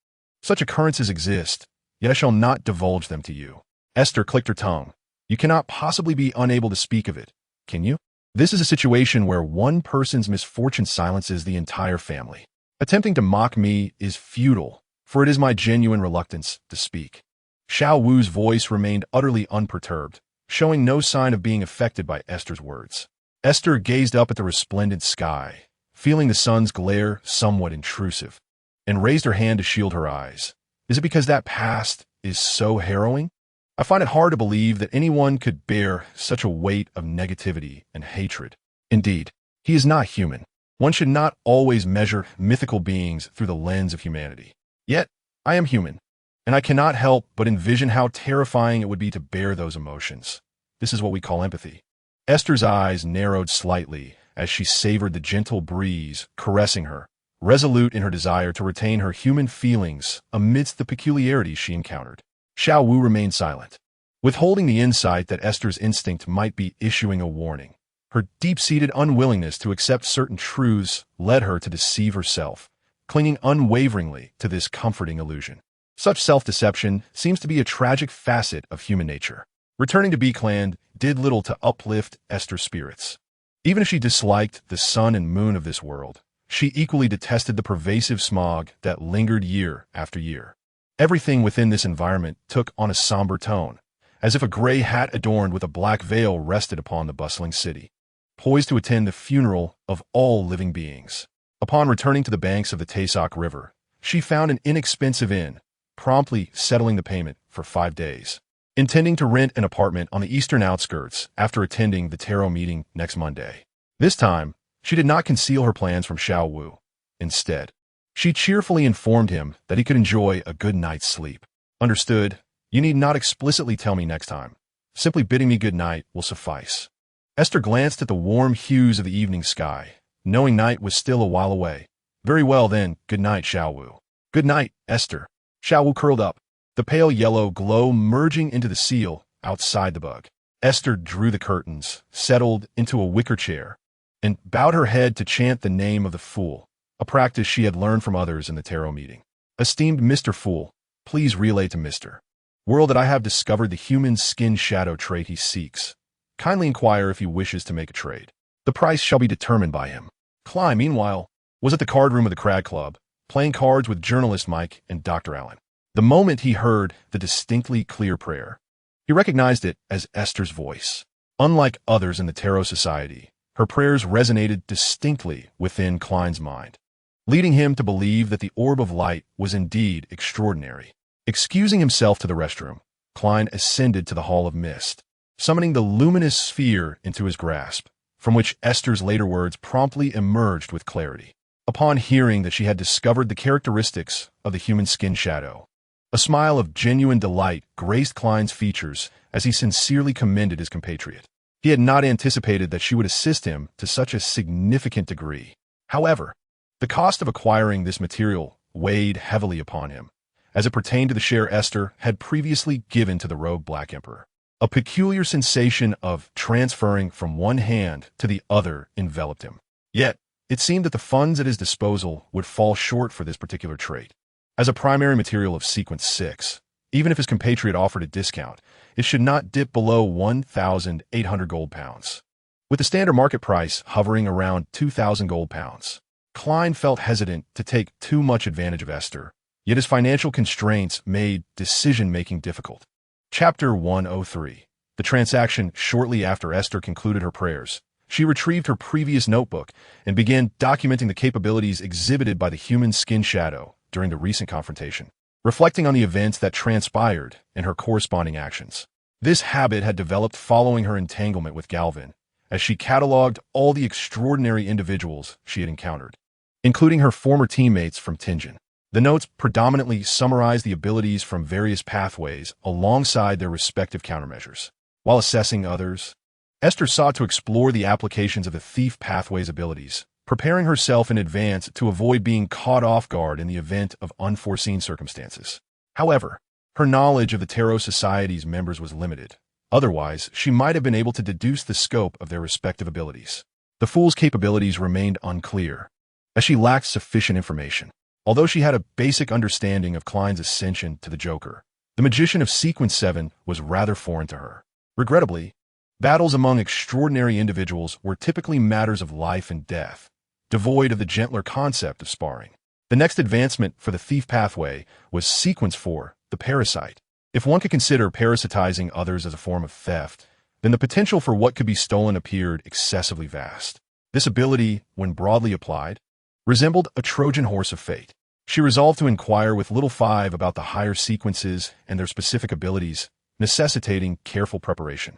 [SPEAKER 1] Such occurrences exist, yet I shall not divulge them to you. Esther clicked her tongue. You cannot possibly be unable to speak of it, can you? This is a situation where one person's misfortune silences the entire family. Attempting to mock me is futile, for it is my genuine reluctance to speak. Xiao Wu's voice remained utterly unperturbed, showing no sign of being affected by Esther's words. Esther gazed up at the resplendent sky, feeling the sun's glare somewhat intrusive, and raised her hand to shield her eyes. Is it because that past is so harrowing? I find it hard to believe that anyone could bear such a weight of negativity and hatred. Indeed, he is not human. One should not always measure mythical beings through the lens of humanity. Yet, I am human, and I cannot help but envision how terrifying it would be to bear those emotions. This is what we call empathy. Esther's eyes narrowed slightly as she savored the gentle breeze caressing her, resolute in her desire to retain her human feelings amidst the peculiarities she encountered. Xiao Wu remained silent, withholding the insight that Esther's instinct might be issuing a warning. Her deep-seated unwillingness to accept certain truths led her to deceive herself, clinging unwaveringly to this comforting illusion. Such self-deception seems to be a tragic facet of human nature. Returning to Beakland did little to uplift Esther's spirits. Even if she disliked the sun and moon of this world, she equally detested the pervasive smog that lingered year after year. Everything within this environment took on a somber tone, as if a gray hat adorned with a black veil rested upon the bustling city, poised to attend the funeral of all living beings. Upon returning to the banks of the Taesak River, she found an inexpensive inn, promptly settling the payment for 5 days, intending to rent an apartment on the eastern outskirts after attending the tarot meeting next Monday. This time, she did not conceal her plans from Xiao Wu. Instead, she cheerfully informed him that he could enjoy a good night's sleep. Understood. You need not explicitly tell me next time. Simply bidding me good night will suffice. Esther glanced at the warm hues of the evening sky, knowing night was still a while away. Very well then, good night, Xiao Wu. Good night, Esther. Xiao Wu curled up, the pale yellow glow merging into the seal outside the bug. Aiste drew the curtains, settled into a wicker chair, and bowed her head to chant the name of the Fool, a practice she had learned from others in the tarot meeting. Esteemed Mr. Fool, please relay to Mr. World that I have discovered the human skin shadow trait he seeks. Kindly inquire if he wishes to make a trade. The price shall be determined by him. Klein, meanwhile, was at the card room of the Crag Club, playing cards with journalist Mike and Dr. Allen. The moment he heard the distinctly clear prayer, he recognized it as Aiste's voice. Unlike others in the Tarot Society, her prayers resonated distinctly within Klein's mind, leading him to believe that the orb of light was indeed extraordinary. Excusing himself to the restroom, Klein ascended to the Hall of Mist, summoning the luminous sphere into his grasp, from which Aiste's later words promptly emerged with clarity. Upon hearing that she had discovered the characteristics of the human skin shadow, a smile of genuine delight graced Klein's features as he sincerely commended his compatriot. He had not anticipated that she would assist him to such a significant degree. However, the cost of acquiring this material weighed heavily upon him, as it pertained to the share Aiste had previously given to the rogue Black Emperor. A peculiar sensation of transferring from one hand to the other enveloped him. Yet, it seemed that the funds at his disposal would fall short for this particular trait. As a primary material of Sequence 6, even if his compatriot offered a discount, it should not dip below 1,800 gold pounds. With the standard market price hovering around 2,000 gold pounds, Klein felt hesitant to take too much advantage of Aiste, yet his financial constraints made decision-making difficult. Chapter 103. The transaction shortly after Aiste concluded her prayers. She retrieved her previous notebook and began documenting the capabilities exhibited by the human skin shadow during the recent confrontation, reflecting on the events that transpired and her corresponding actions. This habit had developed following her entanglement with Galvin, as she cataloged all the extraordinary individuals she had encountered, including her former teammates from Tingen. The notes predominantly summarized the abilities from various pathways alongside their respective countermeasures. While assessing others, Aiste sought to explore the applications of the thief pathway's abilities, preparing herself in advance to avoid being caught off guard in the event of unforeseen circumstances. However, her knowledge of the Tarot Society's members was limited. Otherwise, she might have been able to deduce the scope of their respective abilities. The Fool's capabilities remained unclear, as she lacked sufficient information. Although she had a basic understanding of Klein's ascension to the Joker, the Magician of Sequence 7 was rather foreign to her. Regrettably, battles among extraordinary individuals were typically matters of life and death, devoid of the gentler concept of sparring. The next advancement for the thief pathway was Sequence 4, the Parasite. If one could consider parasitizing others as a form of theft, then the potential for what could be stolen appeared excessively vast. This ability, when broadly applied, resembled a Trojan horse of fate. She resolved to inquire with Little Five about the higher sequences and their specific abilities, necessitating careful preparation.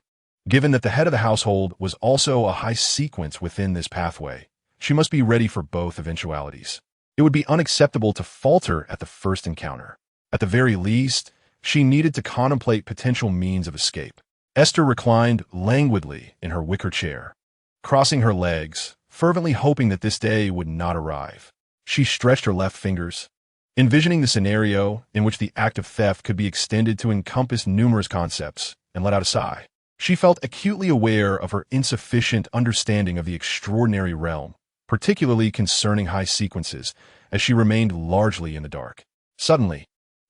[SPEAKER 1] Given that the head of the household was also a high sequence within this pathway, she must be ready for both eventualities. It would be unacceptable to falter at the first encounter. At the very least, she needed to contemplate potential means of escape. Aiste reclined languidly in her wicker chair, crossing her legs, fervently hoping that this day would not arrive. She stretched her left fingers, envisioning the scenario in which the act of theft could be extended to encompass numerous concepts, and let out a sigh. She felt acutely aware of her insufficient understanding of the extraordinary realm, particularly concerning high sequences, as she remained largely in the dark. Suddenly,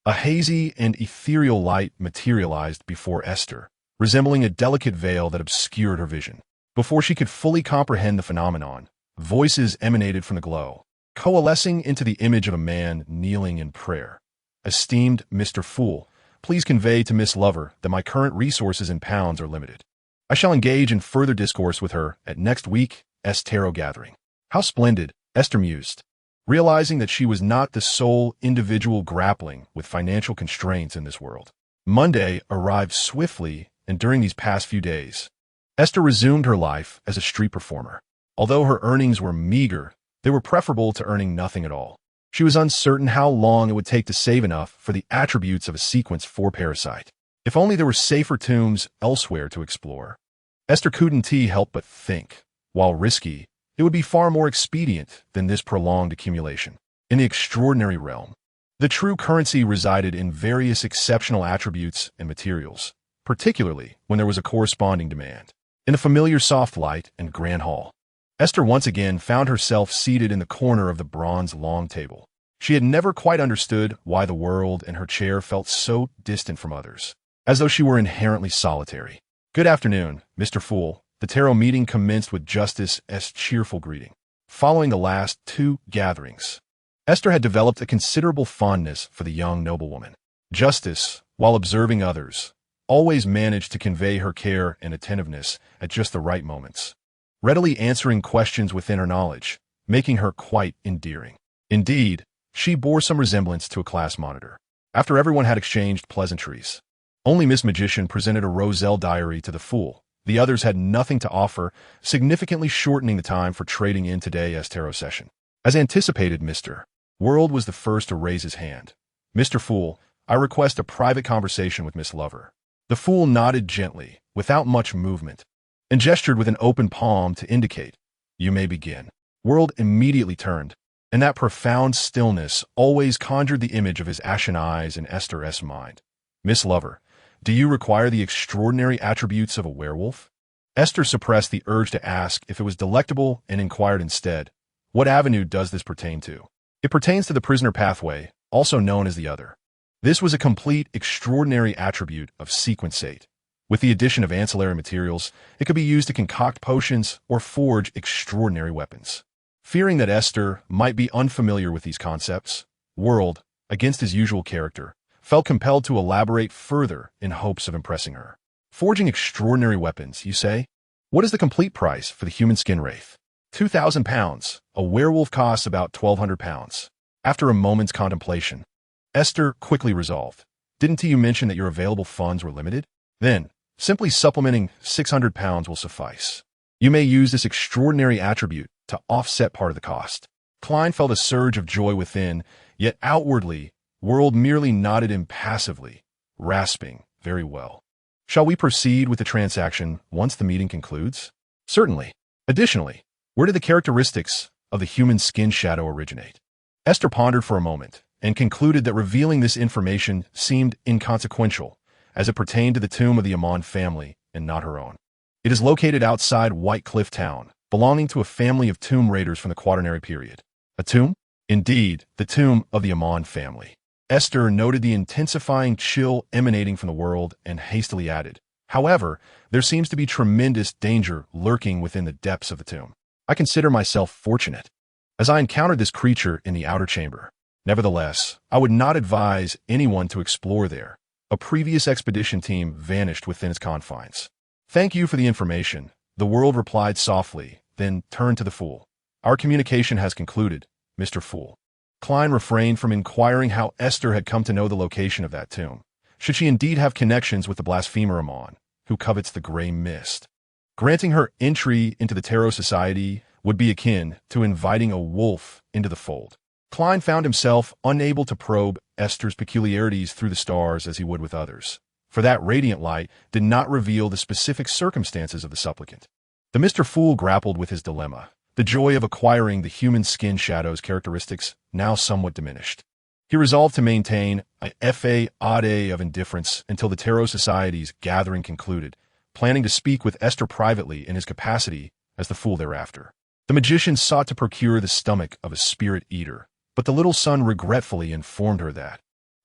[SPEAKER 1] a hazy and ethereal light materialized before Aiste, resembling a delicate veil that obscured her vision. Before she could fully comprehend the phenomenon, voices emanated from the glow, coalescing into the image of a man kneeling in prayer. Esteemed Mr. Fool, please convey to Miss Lover that my current resources in pounds are limited. I shall engage in further discourse with her at next week's tarot gathering. How splendid, Aiste mused, realizing that she was not the sole individual grappling with financial constraints in this world. Monday arrived swiftly, and during these past few days, Aiste resumed her life as a street performer. Although her earnings were meager, they were preferable to earning nothing at all. She was uncertain how long it would take to save enough for the attributes of a Sequence 4 parasite. If only there were safer tombs elsewhere to explore. Aiste couldn't help but think, while risky, it would be far more expedient than this prolonged accumulation. In the extraordinary realm, the true currency resided in various exceptional attributes and materials, particularly when there was a corresponding demand. In the familiar soft light and grand hall, Aiste once again found herself seated in the corner of the bronze long table. She had never quite understood why the world and her chair felt so distant from others, as though she were inherently solitary. "Good afternoon, Mr. Fool." The tarot meeting commenced with Justice's cheerful greeting. Following the last two gatherings, Aiste had developed a considerable fondness for the young noblewoman. Justice, while observing others, always managed to convey her care and attentiveness at just the right moments, readily answering questions within her knowledge, making her quite endearing. Indeed, she bore some resemblance to a class monitor. After everyone had exchanged pleasantries, only Miss Magician presented a Roselle diary to the Fool. The others had nothing to offer, significantly shortening the time for trading in today's tarot session. As anticipated, Mr. World was the first to raise his hand. "Mr. Fool, I request a private conversation with Miss Lover." The Fool nodded gently, without much movement, and gestured with an open palm to indicate, "You may begin." World immediately turned, and that profound stillness always conjured the image of his ashen eyes in Aiste's mind. "Miss Lover, do you require the extraordinary attributes of a werewolf?" Aiste suppressed the urge to ask if it was delectable and inquired instead, "What avenue does this pertain to?" "It pertains to the prisoner pathway, also known as the other." This was a complete, extraordinary attribute of sequensate. With the addition of ancillary materials, it could be used to concoct potions or forge extraordinary weapons. Fearing that Aiste might be unfamiliar with these concepts, World, against his usual character, felt compelled to elaborate further in hopes of impressing her. "Forging extraordinary weapons, you say? What is the complete price for the human skin wraith?" £2,000. A werewolf costs about £1,200. After a moment's contemplation, Aiste quickly resolved, "Didn't you mention that your available funds were limited? Then, simply supplementing £600 will suffice. You may use this extraordinary attribute to offset part of the cost." Klein felt a surge of joy within, yet outwardly, World merely nodded impassively, rasping, "Very well. Shall we proceed with the transaction once the meeting concludes?" "Certainly." Additionally, where did the characteristics of the human skin shadow originate? Aiste pondered for a moment, and concluded that revealing this information seemed inconsequential, as it pertained to the tomb of the Amon family and not her own. "It is located outside White Cliff Town, belonging to a family of tomb raiders from the Quaternary period." "A tomb?" "Indeed, the tomb of the Amon family." Aiste noted the intensifying chill emanating from the world and hastily added, "However, there seems to be tremendous danger lurking within the depths of the tomb. I consider myself fortunate, as I encountered this creature in the outer chamber. Nevertheless, I would not advise anyone to explore there. A previous expedition team vanished within its confines." "Thank you for the information," the World replied softly, then turned to the Fool. "Our communication has concluded, Mr. Fool." Klein refrained from inquiring how Aiste had come to know the location of that tomb. Should she indeed have connections with the blasphemer Amon, who covets the gray mist? Granting her entry into the Tarot Society would be akin to inviting a wolf into the fold. Klein found himself unable to probe Aiste's peculiarities through the stars as he would with others, for that radiant light did not reveal the specific circumstances of the supplicant. The Mr. Fool grappled with his dilemma, the joy of acquiring the human skin shadow's characteristics now somewhat diminished. He resolved to maintain a fade of indifference until the Tarot Society's gathering concluded, planning to speak with Aiste privately in his capacity as the Fool thereafter. The magician sought to procure the stomach of a spirit eater, but the little son regretfully informed her that,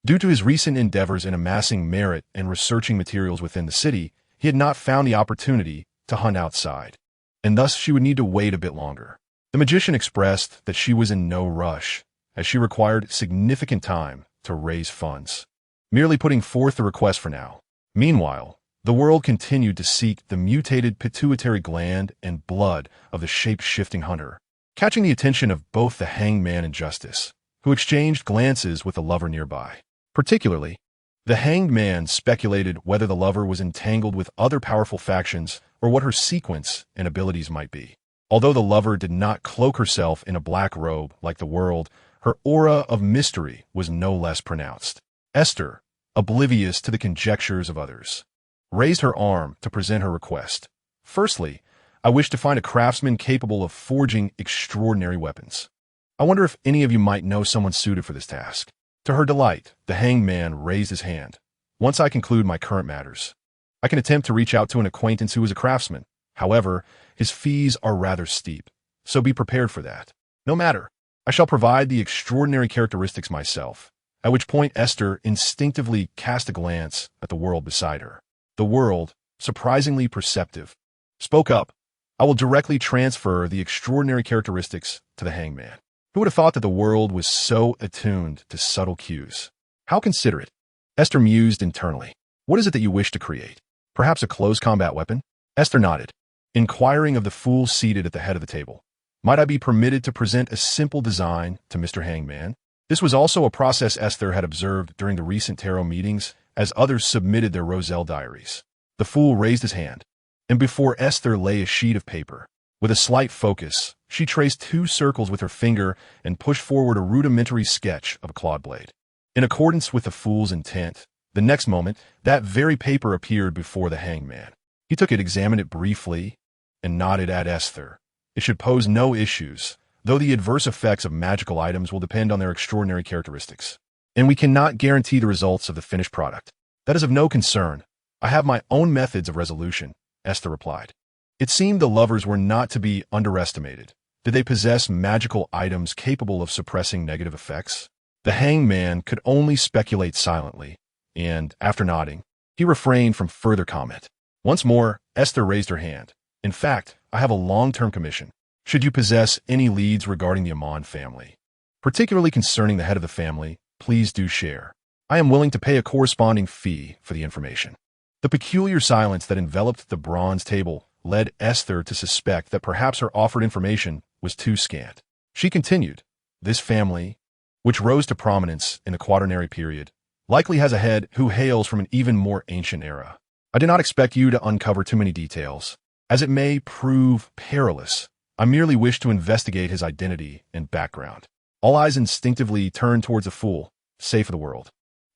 [SPEAKER 1] due to his recent endeavors in amassing merit and researching materials within the city, he had not found the opportunity to hunt outside, and thus she would need to wait a bit longer. The magician expressed that she was in no rush, as she required significant time to raise funds, merely putting forth the request for now. Meanwhile, the World continued to seek the mutated pituitary gland and blood of the shape-shifting hunter, catching the attention of both the Hanged Man and Justice, who exchanged glances with the Lover nearby. Particularly, the Hanged Man speculated whether the Lover was entangled with other powerful factions or what her sequence and abilities might be. Although the Lover did not cloak herself in a black robe like the World, her aura of mystery was no less pronounced. Aiste, oblivious to the conjectures of others, raised her arm to present her request. "Firstly, I wish to find a craftsman capable of forging extraordinary weapons. I wonder if any of you might know someone suited for this task." To her delight, the Hanged Man raised his hand. "Once I conclude my current matters, I can attempt to reach out to an acquaintance who is a craftsman. However, his fees are rather steep, so be prepared for that. No matter. I shall provide the extraordinary characteristics myself. At which point Aiste instinctively cast a glance at the world beside her. The world, surprisingly perceptive, spoke up. I will directly transfer the extraordinary characteristics to the hangman. Who would have thought that the world was so attuned to subtle cues? How considerate. Aiste mused internally. What is it that you wish to create? Perhaps a close combat weapon? Aiste nodded, inquiring of the fool seated at the head of the table. Might I be permitted to present a simple design to Mr. Hangman? This was also a process Aiste had observed during the recent tarot meetings as others submitted their Roselle diaries. The fool raised his hand, and before Aiste lay a sheet of paper. With a slight focus, she traced 2 circles with her finger and pushed forward a rudimentary sketch of a clawed blade. In accordance with the fool's intent, the next moment, that very paper appeared before the hangman. He took it, examined it briefly, and nodded at Aiste. It should pose no issues, though the adverse effects of magical items will depend on their extraordinary characteristics. And we cannot guarantee the results of the finished product. That is of no concern. I have my own methods of resolution, Aiste replied. It seemed the lovers were not to be underestimated. Did they possess magical items capable of suppressing negative effects? The hangman could only speculate silently, and, after nodding, he refrained from further comment. Once more, Aiste raised her hand. In fact, I have a long-term commission. Should you possess any leads regarding the Amon family, particularly concerning the head of the family, please do share. I am willing to pay a corresponding fee for the information. The peculiar silence that enveloped the bronze table led Aiste to suspect that perhaps her offered information was too scant. She continued, this family, which rose to prominence in the Quaternary period, likely has a head who hails from an even more ancient era. I do not expect you to uncover too many details, as it may prove perilous. I merely wish to investigate his identity and background. All eyes instinctively turned towards the fool, safe of the world,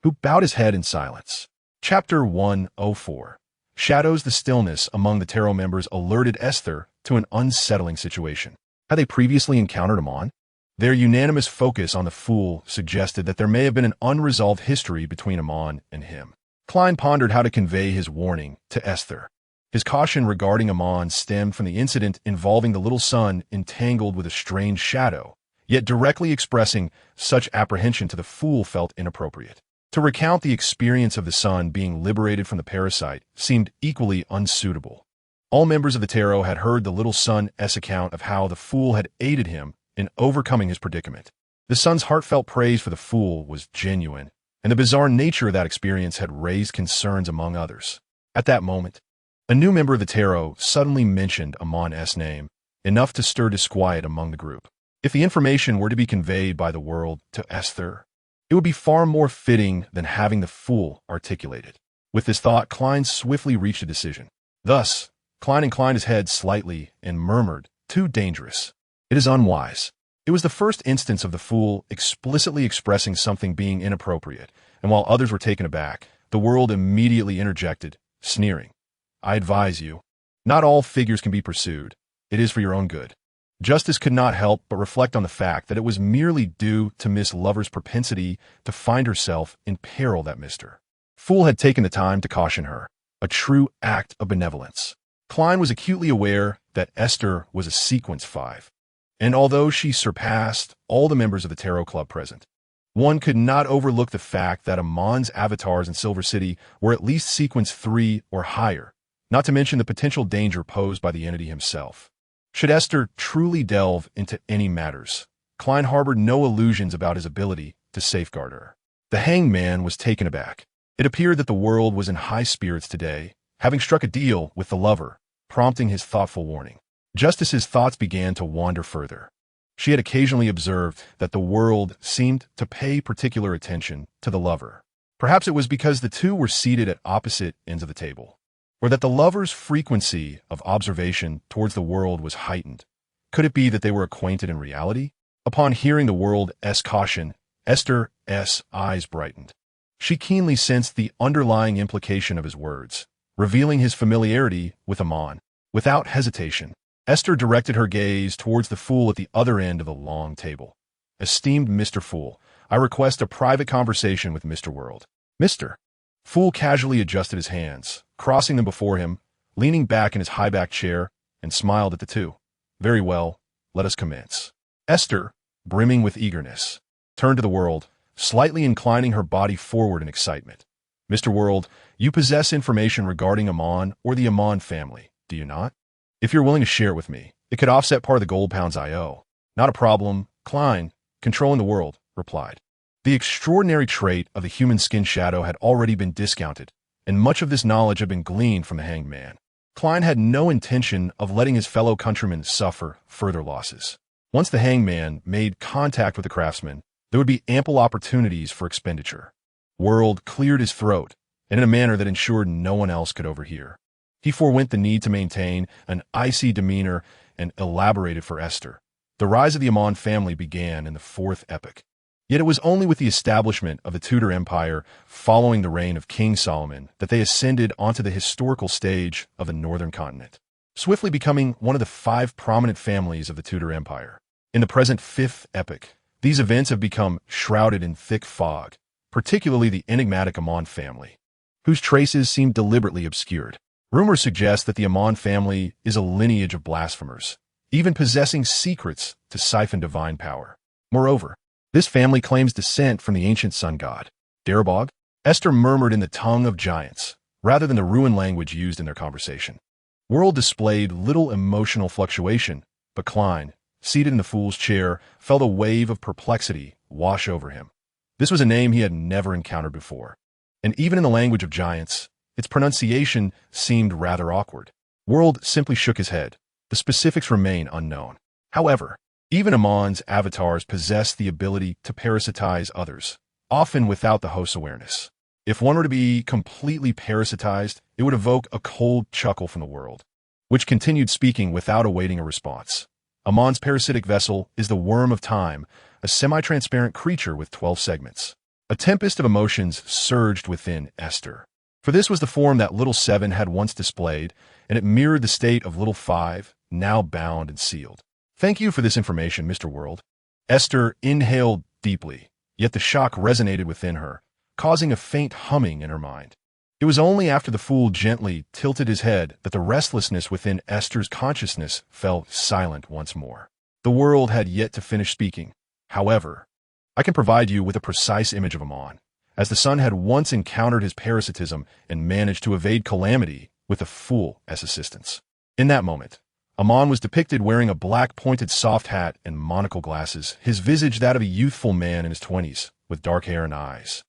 [SPEAKER 1] who bowed his head in silence. Chapter 104. Shadows. The stillness among the tarot members alerted Aiste to an unsettling situation. Had they previously encountered Amon? Their unanimous focus on the fool suggested that there may have been an unresolved history between Amon and him. Klein pondered how to convey his warning to Aiste. His caution regarding Amon stemmed from the incident involving the little son entangled with a strange shadow, yet directly expressing such apprehension to the fool felt inappropriate. To recount the experience of the son being liberated from the parasite seemed equally unsuitable. All members of the tarot had heard the little son's account of how the fool had aided him in overcoming his predicament. The son's heartfelt praise for the fool was genuine, and the bizarre nature of that experience had raised concerns among others. At that moment, a new member of the tarot suddenly mentioned Amon's name, enough to stir disquiet among the group. If the information were to be conveyed by the world to Aiste, it would be far more fitting than having the fool articulated. With this thought, Klein swiftly reached a decision. Thus, Klein inclined his head slightly and murmured, "Too dangerous. It is unwise." It was the first instance of the fool explicitly expressing something being inappropriate, and while others were taken aback, the world immediately interjected, sneering, "I advise you. Not all figures can be pursued. It is for your own good." Justice could not help but reflect on the fact that it was merely due to Miss Lover's propensity to find herself in peril that Mr. Fool had taken the time to caution her, a true act of benevolence. Klein was acutely aware that Aiste was a sequence 5, and although she surpassed all the members of the tarot club present, one could not overlook the fact that Amon's avatars in Silver City were at least sequence 3 or higher, not to mention the potential danger posed by the entity himself. Should Aiste truly delve into any matters, Klein harbored no illusions about his ability to safeguard her. The hangman was taken aback. It appeared that the world was in high spirits today, having struck a deal with the lover, prompting his thoughtful warning. Just as his thoughts began to wander further, she had occasionally observed that the world seemed to pay particular attention to the lover. Perhaps it was because the two were seated at opposite ends of the table, or that the lover's frequency of observation towards the world was heightened. Could it be that they were acquainted in reality? Upon hearing the world's caution, Aiste's eyes brightened. She keenly sensed the underlying implication of his words, revealing his familiarity with Amon. Without hesitation, Aiste directed her gaze towards the fool at the other end of the long table. "Esteemed Mr. Fool, I request a private conversation with Mr. World." "Mr." Fool casually adjusted his hands, crossing them before him, leaning back in his high-backed chair, and smiled at the two. "Very well, let us commence." Aiste, brimming with eagerness, turned to the world, slightly inclining her body forward in excitement. "Mr. World, you possess information regarding Amon or the Amon family, do you not? If you're willing to share it with me, it could offset part of the gold pounds I owe." "Not a problem," Klein, controlling the world, replied. The extraordinary trait of the human skin shadow had already been discounted, and much of this knowledge had been gleaned from the hanged man. Klein had no intention of letting his fellow countrymen suffer further losses. Once the hanged man made contact with the craftsman, there would be ample opportunities for expenditure. World cleared his throat, and in a manner that ensured no one else could overhear. He forewent the need to maintain an icy demeanor and elaborated for Aiste. The rise of the Amon family began in the fourth epoch. Yet it was only with the establishment of the Tudor Empire following the reign of King Solomon that they ascended onto the historical stage of the northern continent, swiftly becoming one of the 5 prominent families of the Tudor Empire. In the present fifth epoch, these events have become shrouded in thick fog, particularly the enigmatic Amon family, whose traces seem deliberately obscured. Rumors suggest that the Amon family is a lineage of blasphemers, even possessing secrets to siphon divine power. Moreover, this family claims descent from the ancient sun god, Darabog. Aiste murmured in the tongue of giants, rather than the ruined language used in their conversation. World displayed little emotional fluctuation, but Klein, seated in the fool's chair, felt a wave of perplexity wash over him. This was a name he had never encountered before, and even in the language of giants, its pronunciation seemed rather awkward. World simply shook his head. The specifics remain unknown. However, even Amon's avatars possess the ability to parasitize others, often without the host's awareness. If one were to be completely parasitized, it would evoke a cold chuckle from the world, which continued speaking without awaiting a response. Amon's parasitic vessel is the worm of time, a semi-transparent creature with 12 segments. A tempest of emotions surged within Aiste. For this was the form that Little 7 had once displayed, and it mirrored the state of Little 5, now bound and sealed. "Thank you for this information, Mr. World." Aiste inhaled deeply, yet the shock resonated within her, causing a faint humming in her mind. It was only after the fool gently tilted his head that the restlessness within Esther's consciousness fell silent once more. The world had yet to finish speaking. "However, I can provide you with a precise image of Amon, as the son had once encountered his parasitism and managed to evade calamity with the fool as assistance. In that moment, Amon was depicted wearing a black pointed soft hat and monocle glasses, his visage that of a youthful man in his 20s, with dark hair and eyes.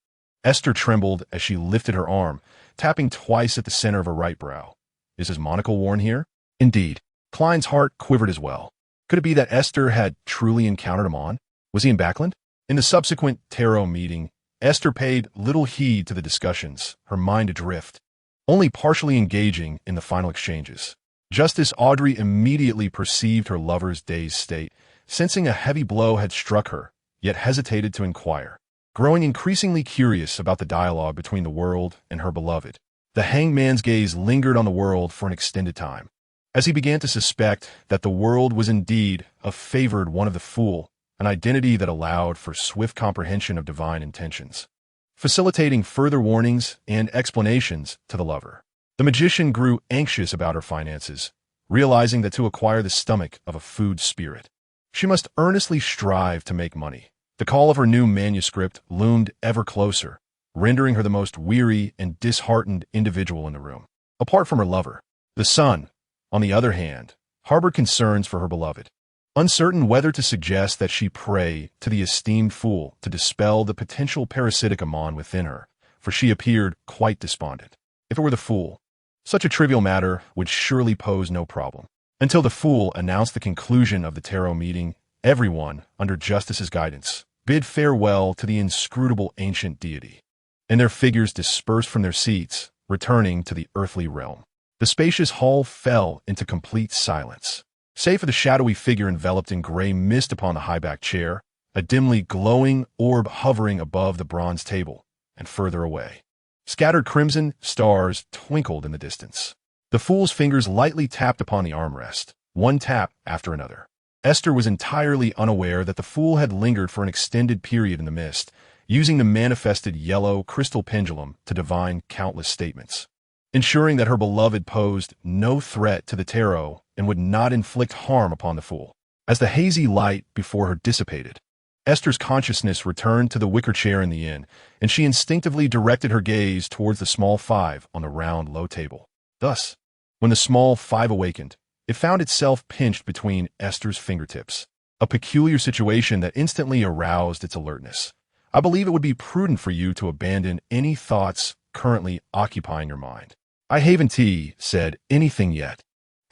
[SPEAKER 1] Aiste trembled as she lifted her arm, tapping twice at the center of her right brow. "Is his monocle worn here?" Indeed. Klein's heart quivered as well. Could it be that Aiste had truly encountered Amon? Was he in Backland? In the subsequent tarot meeting, Aiste paid little heed to the discussions, her mind adrift, only partially engaging in the final exchanges. Justice Audrey immediately perceived her lover's dazed state, sensing a heavy blow had struck her, yet hesitated to inquire. Growing increasingly curious about the dialogue between the world and her beloved, the hanged man's gaze lingered on the world for an extended time. As he began to suspect that the world was indeed a favored one of the fool, an identity that allowed for swift comprehension of divine intentions, facilitating further warnings and explanations to the lover. The magician grew anxious about her finances, realizing that to acquire the stomach of a food spirit, she must earnestly strive to make money. The call of her new manuscript loomed ever closer, rendering her the most weary and disheartened individual in the room. Apart from her lover, the son, on the other hand, harbored concerns for her beloved. Uncertain whether to suggest that she pray to the esteemed fool to dispel the potential parasitic Amon within her, for she appeared quite despondent. If it were the fool, such a trivial matter would surely pose no problem. Until the fool announced the conclusion of the tarot meeting, everyone, under Justice's guidance, bid farewell to the inscrutable ancient deity, and their figures dispersed from their seats, returning to the earthly realm. The spacious hall fell into complete silence, save for the shadowy figure enveloped in gray mist upon the high-backed chair, a dimly glowing orb hovering above the bronze table, and further away. Scattered crimson stars twinkled in the distance. The fool's fingers lightly tapped upon the armrest, one tap after another. Aiste was entirely unaware that the fool had lingered for an extended period in the mist, using the manifested yellow crystal pendulum to divine countless statements. ensuring that her beloved posed no threat to the tarot and would not inflict harm upon the fool. As the hazy light before her dissipated, Aiste's consciousness returned to the wicker chair in the inn, and she instinctively directed her gaze towards the small 5 on the round, low table. Thus, when the small 5 awakened, it found itself pinched between Aiste's fingertips, a peculiar situation that instantly aroused its alertness. I believe it would be prudent for you to abandon any thoughts currently occupying your mind. I haven't said anything yet.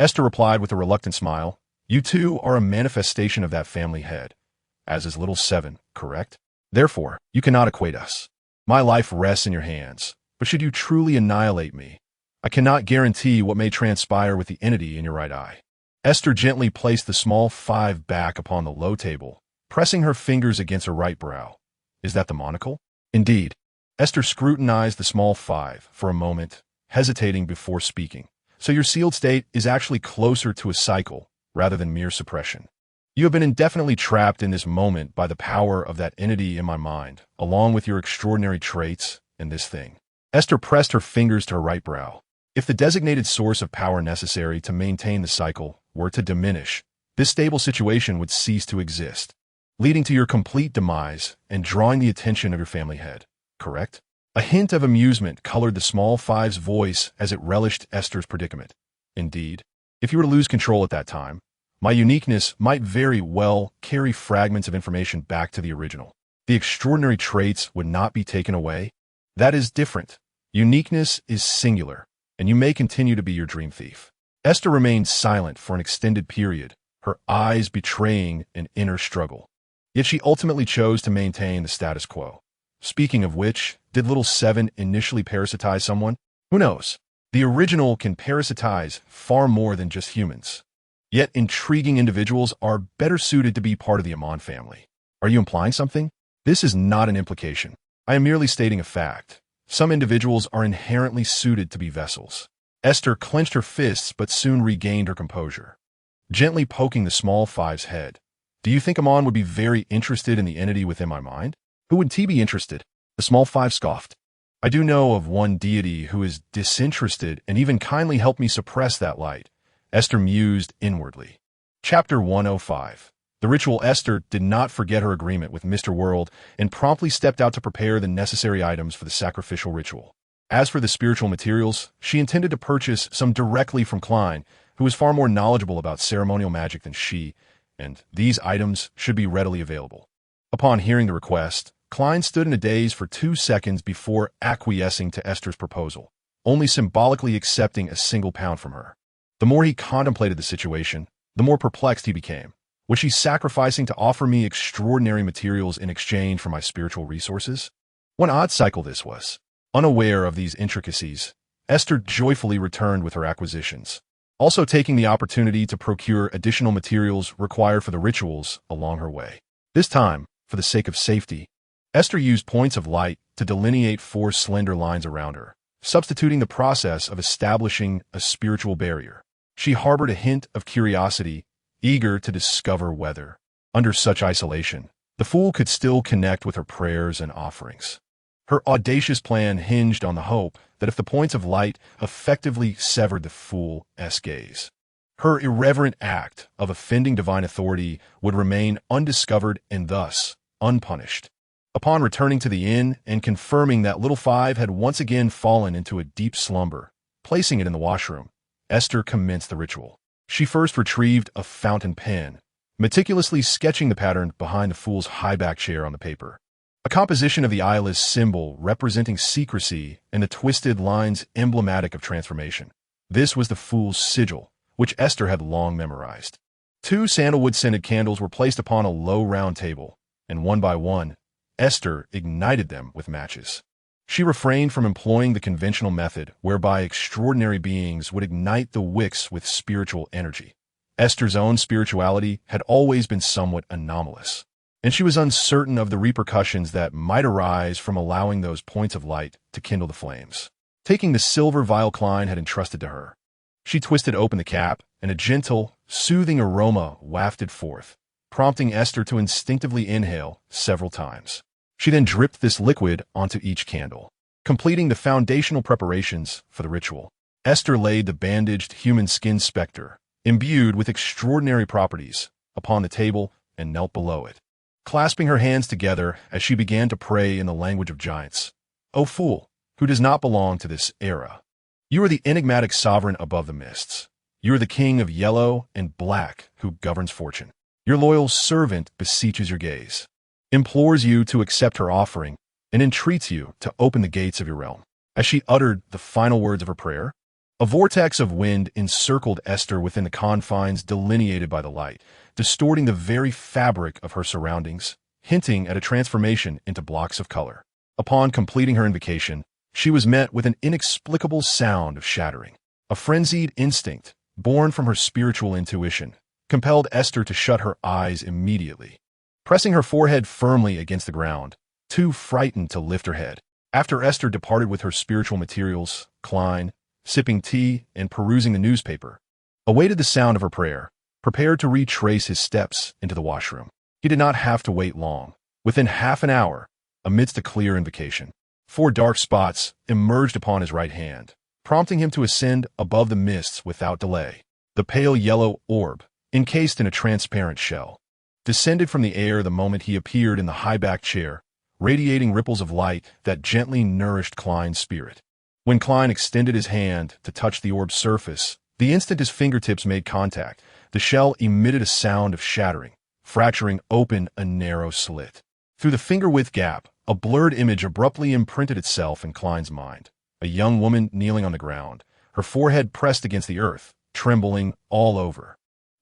[SPEAKER 1] Aiste replied with a reluctant smile. You two are a manifestation of that family head, as is little 7, correct? Therefore, you cannot equate us. My life rests in your hands, but should you truly annihilate me, I cannot guarantee what may transpire with the entity in your right eye. Aiste gently placed the small 5 back upon the low table, pressing her fingers against her right brow. Is that the monocle? Indeed. Aiste scrutinized the small 5 for a moment, hesitating before speaking. So your sealed state is actually closer to a cycle rather than mere suppression. You have been indefinitely trapped in this moment by the power of that entity in my mind, along with your extraordinary traits and this thing. Aiste pressed her fingers to her right brow. If the designated source of power necessary to maintain the cycle were to diminish, this stable situation would cease to exist, leading to your complete demise and drawing the attention of your family head, correct? A hint of amusement colored the small 5's voice as it relished Aiste's predicament. Indeed, if you were to lose control at that time, my uniqueness might very well carry fragments of information back to the original. The extraordinary traits would not be taken away. That is different. Uniqueness is singular, and you may continue to be your dream thief. Aiste remained silent for an extended period, her eyes betraying an inner struggle. Yet she ultimately chose to maintain the status quo. Speaking of which, did little 7 initially parasitize someone? Who knows? The original can parasitize far more than just humans. Yet intriguing individuals are better suited to be part of the Amon family. Are you implying something? This is not an implication. I am merely stating a fact. Some individuals are inherently suited to be vessels. Aiste clenched her fists but soon regained her composure, gently poking the small 5's head. Do you think Amon would be very interested in the entity within my mind? Who would be interested? The small 5 scoffed. I do know of one deity who is disinterested and even kindly helped me suppress that light. Aiste mused inwardly. Chapter 105. The ritual. Aiste did not forget her agreement with Mr. World and promptly stepped out to prepare the necessary items for the sacrificial ritual. As for the spiritual materials, she intended to purchase some directly from Klein, who was far more knowledgeable about ceremonial magic than she, and these items should be readily available. Upon hearing the request, Klein stood in a daze for 2 seconds before acquiescing to Aiste's proposal, only symbolically accepting a single pound from her. The more he contemplated the situation, the more perplexed he became. Was she sacrificing to offer me extraordinary materials in exchange for my spiritual resources? What odd cycle this was. Unaware of these intricacies, Aiste joyfully returned with her acquisitions, also taking the opportunity to procure additional materials required for the rituals along her way. This time, for the sake of safety, Aiste used points of light to delineate 4 slender lines around her, substituting the process of establishing a spiritual barrier. She harbored a hint of curiosity, eager to discover whether, under such isolation, the fool could still connect with her prayers and offerings. Her audacious plan hinged on the hope that if the points of light effectively severed the fool's gaze, her irreverent act of offending divine authority would remain undiscovered and thus unpunished. Upon returning to the inn and confirming that little 5 had once again fallen into a deep slumber, placing it in the washroom, Aiste commenced the ritual. She first retrieved a fountain pen, meticulously sketching the pattern behind the fool's high-back chair on the paper. A composition of the eyeless symbol representing secrecy and the twisted lines emblematic of transformation. This was the fool's sigil, which Aiste had long memorized. 2 sandalwood-scented candles were placed upon a low round table, and one by one, Aiste ignited them with matches. She refrained from employing the conventional method whereby extraordinary beings would ignite the wicks with spiritual energy. Aiste's own spirituality had always been somewhat anomalous, and she was uncertain of the repercussions that might arise from allowing those points of light to kindle the flames. Taking the silver vial Klein had entrusted to her, she twisted open the cap, and a gentle, soothing aroma wafted forth, prompting Aiste to instinctively inhale several times. She then dripped this liquid onto each candle. Completing the foundational preparations for the ritual, Aiste laid the bandaged human skin specter, imbued with extraordinary properties, upon the table and knelt below it, clasping her hands together as she began to pray in the language of giants. O fool, who does not belong to this era. You are the enigmatic sovereign above the mists. You are the king of yellow and black who governs fortune. Your loyal servant beseeches your gaze, implores you to accept her offering, and entreats you to open the gates of your realm. As she uttered the final words of her prayer, a vortex of wind encircled Aiste within the confines delineated by the light, distorting the very fabric of her surroundings, hinting at a transformation into blocks of color. Upon completing her invocation, she was met with an inexplicable sound of shattering. A frenzied instinct, born from her spiritual intuition, compelled Aiste to shut her eyes immediately. Pressing her forehead firmly against the ground, too frightened to lift her head, after Aiste departed with her spiritual materials, Klein, sipping tea and perusing the newspaper, awaited the sound of her prayer, prepared to retrace his steps into the washroom. He did not have to wait long. Within half an hour, amidst a clear invocation, 4 dark spots emerged upon his right hand, prompting him to ascend above the mists without delay. The pale yellow orb, encased in a transparent shell, descended from the air the moment he appeared in the high-backed chair, radiating ripples of light that gently nourished Klein's spirit. When Klein extended his hand to touch the orb's surface, the instant his fingertips made contact, the shell emitted a sound of shattering, fracturing open a narrow slit. Through the finger-width gap, a blurred image abruptly imprinted itself in Klein's mind. A young woman kneeling on the ground, her forehead pressed against the earth, trembling all over.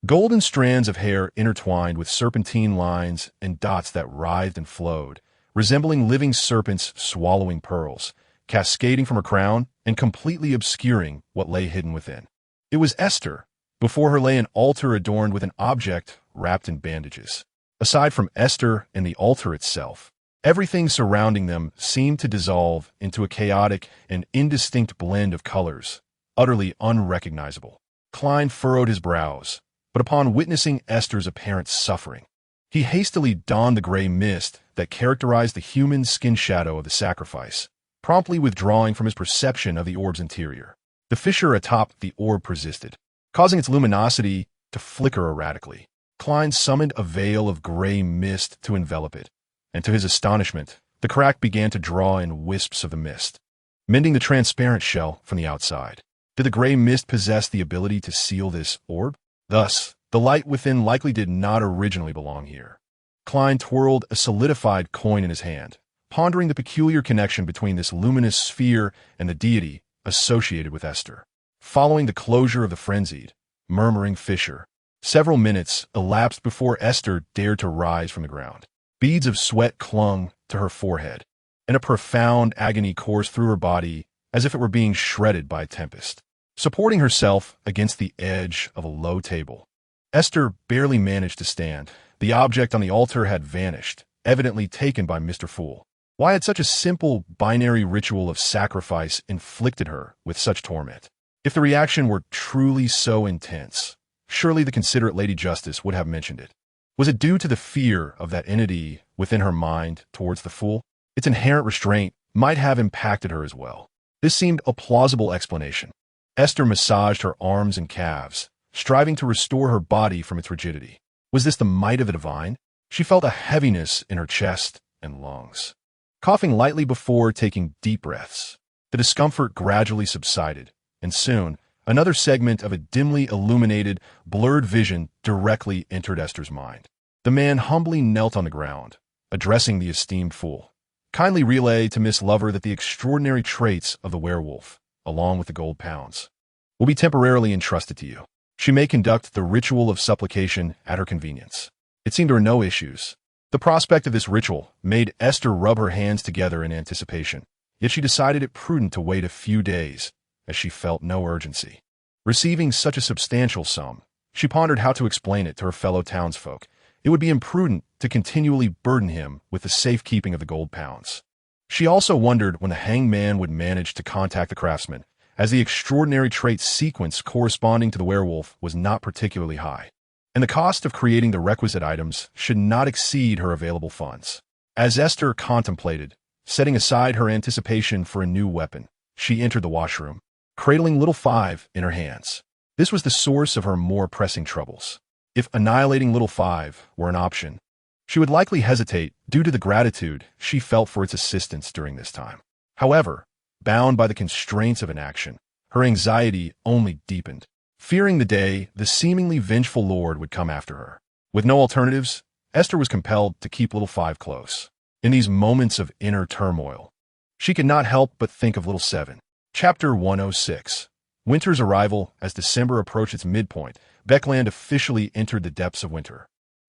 [SPEAKER 1] Golden strands of hair intertwined with serpentine lines and dots that writhed and flowed, resembling living serpents swallowing pearls, cascading from her crown and completely obscuring what lay hidden within. It was Aiste. Before her lay an altar adorned with an object wrapped in bandages. Aside from Aiste and the altar itself, everything surrounding them seemed to dissolve into a chaotic and indistinct blend of colors, utterly unrecognizable. Klein furrowed his brows, but upon witnessing Aiste's apparent suffering, he hastily donned the gray mist that characterized the human skin shadow of the sacrifice, promptly withdrawing from his perception of the orb's interior. The fissure atop the orb persisted, causing its luminosity to flicker erratically. Klein summoned a veil of gray mist to envelop it, and to his astonishment, the crack began to draw in wisps of the mist, mending the transparent shell from the outside. Did the gray mist possess the ability to seal this orb? Thus, the light within likely did not originally belong here. Klein twirled a solidified coin in his hand, pondering the peculiar connection between this luminous sphere and the deity associated with Aiste. Following the closure of the frenzied, murmuring fissure, several minutes elapsed before Aiste dared to rise from the ground. Beads of sweat clung to her forehead, and a profound agony coursed through her body as if it were being shredded by a tempest. Supporting herself against the edge of a low table, Aiste barely managed to stand. The object on the altar had vanished, evidently taken by Mr. Fool. Why had such a simple binary ritual of sacrifice inflicted her with such torment? If the reaction were truly so intense, surely the considerate Lady Justice would have mentioned it. Was it due to the fear of that entity within her mind towards the fool? Its inherent restraint might have impacted her as well. This seemed a plausible explanation. Aiste massaged her arms and calves, striving to restore her body from its rigidity. Was this the might of the divine? She felt a heaviness in her chest and lungs. Coughing lightly before taking deep breaths, the discomfort gradually subsided, and soon, another segment of a dimly illuminated, blurred vision directly entered Aiste's mind. The man humbly knelt on the ground, addressing the esteemed fool. Kindly relay to Miss Lover that the extraordinary traits of the werewolf, along with the gold pounds, will be temporarily entrusted to you. She may conduct the ritual of supplication at her convenience. It seemed there were no issues. The prospect of this ritual made Aiste rub her hands together in anticipation, yet she decided it prudent to wait a few days, as she felt no urgency. Receiving such a substantial sum, she pondered how to explain it to her fellow townsfolk. It would be imprudent to continually burden him with the safekeeping of the gold pounds. She also wondered when the hanged man would manage to contact the craftsman, as the extraordinary trait sequence corresponding to the werewolf was not particularly high, and the cost of creating the requisite items should not exceed her available funds. As Aiste contemplated Setting aside her anticipation for a new weapon, she entered the washroom, cradling little Five in her hands. This was the source of her more pressing troubles. If annihilating little Five were an option, she would likely hesitate due to the gratitude she felt for its assistance during this time. However, bound by the constraints of inaction, her anxiety only deepened, fearing the day the seemingly vengeful Lord would come after her. With no alternatives, Esther was compelled to keep little Five close. In these moments of inner turmoil, she could not help but think of little Seven. Chapter 106. Winter's arrival. As December approached its midpoint, Beckland officially entered the depths of winter.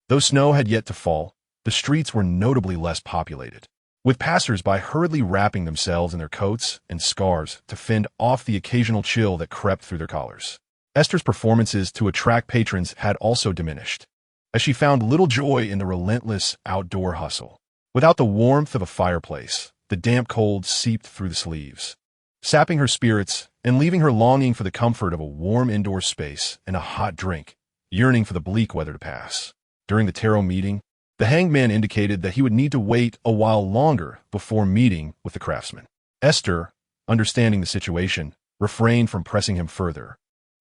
[SPEAKER 1] Though snow had yet to fall, the streets were notably less populated, with passers-by hurriedly wrapping themselves in their coats and scarves to fend off the occasional chill that crept through their collars. Esther's performances to attract patrons had also diminished, as she found little joy in the relentless outdoor hustle. Without the warmth of a fireplace, the damp cold seeped through the sleeves, sapping her spirits and leaving her longing for the comfort of a warm indoor space and a hot drink, yearning for the bleak weather to pass. During the tarot meeting, the hanged man indicated that he would need to wait a while longer before meeting with the craftsman. Esther, understanding the situation, refrained from pressing him further,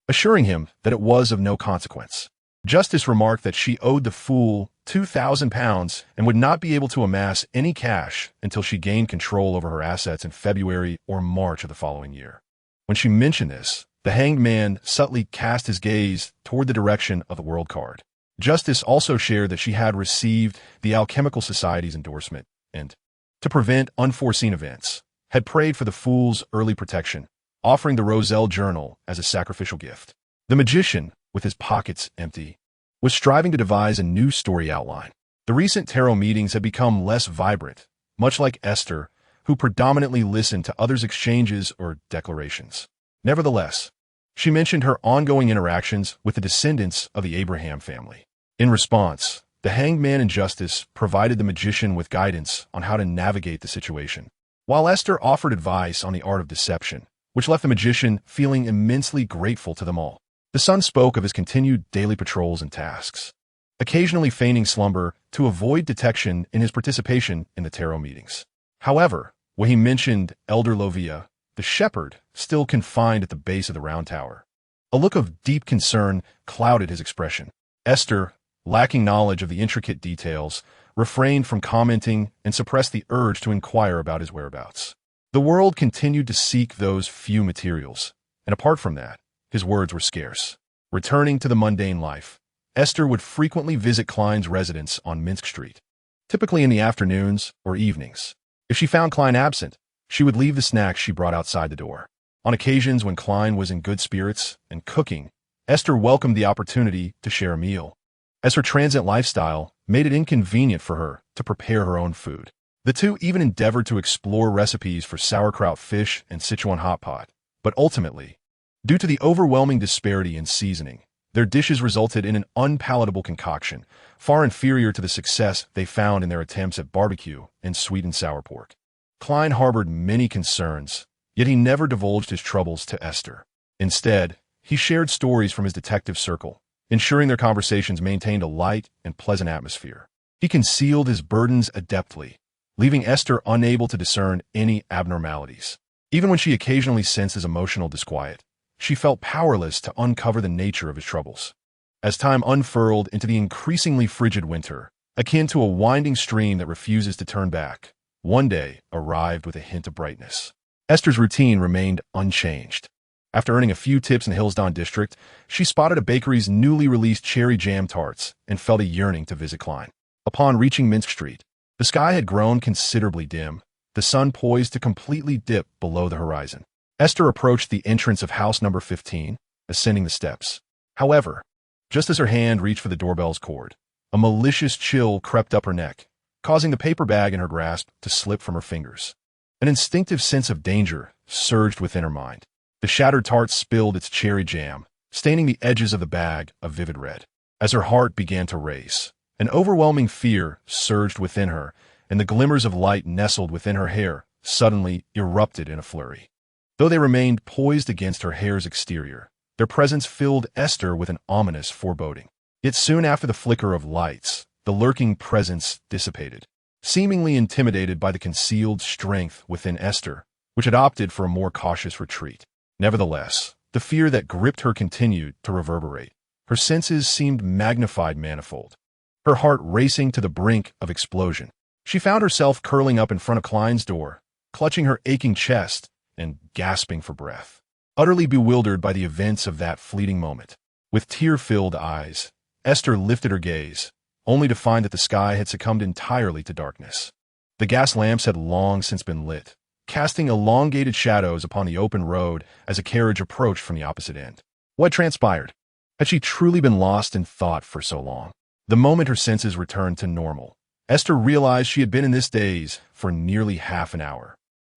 [SPEAKER 1] assuring him that it was of no consequence. Justice remarked that she owed the fool £2,000 and would not be able to amass any cash until she gained control over her assets in February or March of the following year. When she mentioned this, the hanged man subtly cast his gaze toward the direction of the world card. Justice also shared that she had received the Alchemical Society's endorsement and, to prevent unforeseen events, had prayed for the fool's early protection, offering the Roselle Journal as a sacrificial gift. The magician, with his pockets empty, was striving to devise a new story outline. The recent tarot meetings had become less vibrant, much like Esther, who predominantly listened to others' exchanges or declarations. Nevertheless, she mentioned her ongoing interactions with the descendants of the Abraham family. In response, the hanged man and Justice provided the magician with guidance on how to navigate the situation, while Esther offered advice on the art of deception, which left the magician feeling immensely grateful to them all. The son spoke of his continued daily patrols and tasks, occasionally feigning slumber to avoid detection in his participation in the tarot meetings. However, when he mentioned Elder Lovia, the shepherd, still confined at the base of the round tower, a look of deep concern clouded his expression. Esther, lacking knowledge of the intricate details, refrained from commenting and suppressed the urge to inquire about his whereabouts. The world continued to seek those few materials, and apart from that, his words were scarce. Returning to the mundane life, Esther would frequently visit Klein's residence on Minsk Street, typically in the afternoons or evenings. If she found Klein absent, she would leave the snacks she brought outside the door. On occasions when Klein was in good spirits and cooking, Esther welcomed the opportunity to share a meal, as her transient lifestyle made it inconvenient for her to prepare her own food. The two even endeavored to explore recipes for sauerkraut fish and Sichuan hot pot, but ultimately, due to the overwhelming disparity in seasoning, their dishes resulted in an unpalatable concoction, far inferior to the success they found in their attempts at barbecue and sweet and sour pork. Klein harbored many concerns, yet he never divulged his troubles to Esther. Instead, he shared stories from his detective circle, ensuring their conversations maintained a light and pleasant atmosphere. He concealed his burdens adeptly, leaving Esther unable to discern any abnormalities. Even when she occasionally sensed his emotional disquiet, she felt powerless to uncover the nature of his troubles. As time unfurled into the increasingly frigid winter, akin to a winding stream that refuses to turn back, one day arrived with a hint of brightness. Esther's routine remained unchanged. After earning a few tips in the Hillsdon district, she spotted a bakery's newly released cherry jam tarts and felt a yearning to visit Klein. Upon reaching Minsk Street, the sky had grown considerably dim, the sun poised to completely dip below the horizon. Esther approached the entrance of house number 15, ascending the steps. However, just as her hand reached for the doorbell's cord, a malicious chill crept up her neck, causing the paper bag in her grasp to slip from her fingers. An instinctive sense of danger surged within her mind. The shattered tart spilled its cherry jam, staining the edges of the bag a vivid red. As her heart began to race, an overwhelming fear surged within her, and the glimmers of light nestled within her hair suddenly erupted in a flurry. Though they remained poised against her hair's exterior, their presence filled Esther with an ominous foreboding. Yet soon after the flicker of lights, the lurking presence dissipated. seemingly intimidated by the concealed strength within Aiste, which had opted for a more cautious retreat. Nevertheless, the fear that gripped her continued to reverberate. Her senses seemed magnified manifold, her heart racing to the brink of explosion. She found herself curling up in front of Klein's door, clutching her aching chest and gasping for breath, utterly bewildered by the events of that fleeting moment. With tear-filled eyes, Aiste lifted her gaze, only to find that the sky had succumbed entirely to darkness. The gas lamps had long since been lit, casting elongated shadows upon the open road as a carriage approached from the opposite end. What transpired? Had she truly been lost in thought for so long? The moment her senses returned to normal, Aiste realized she had been in this daze for nearly half an hour.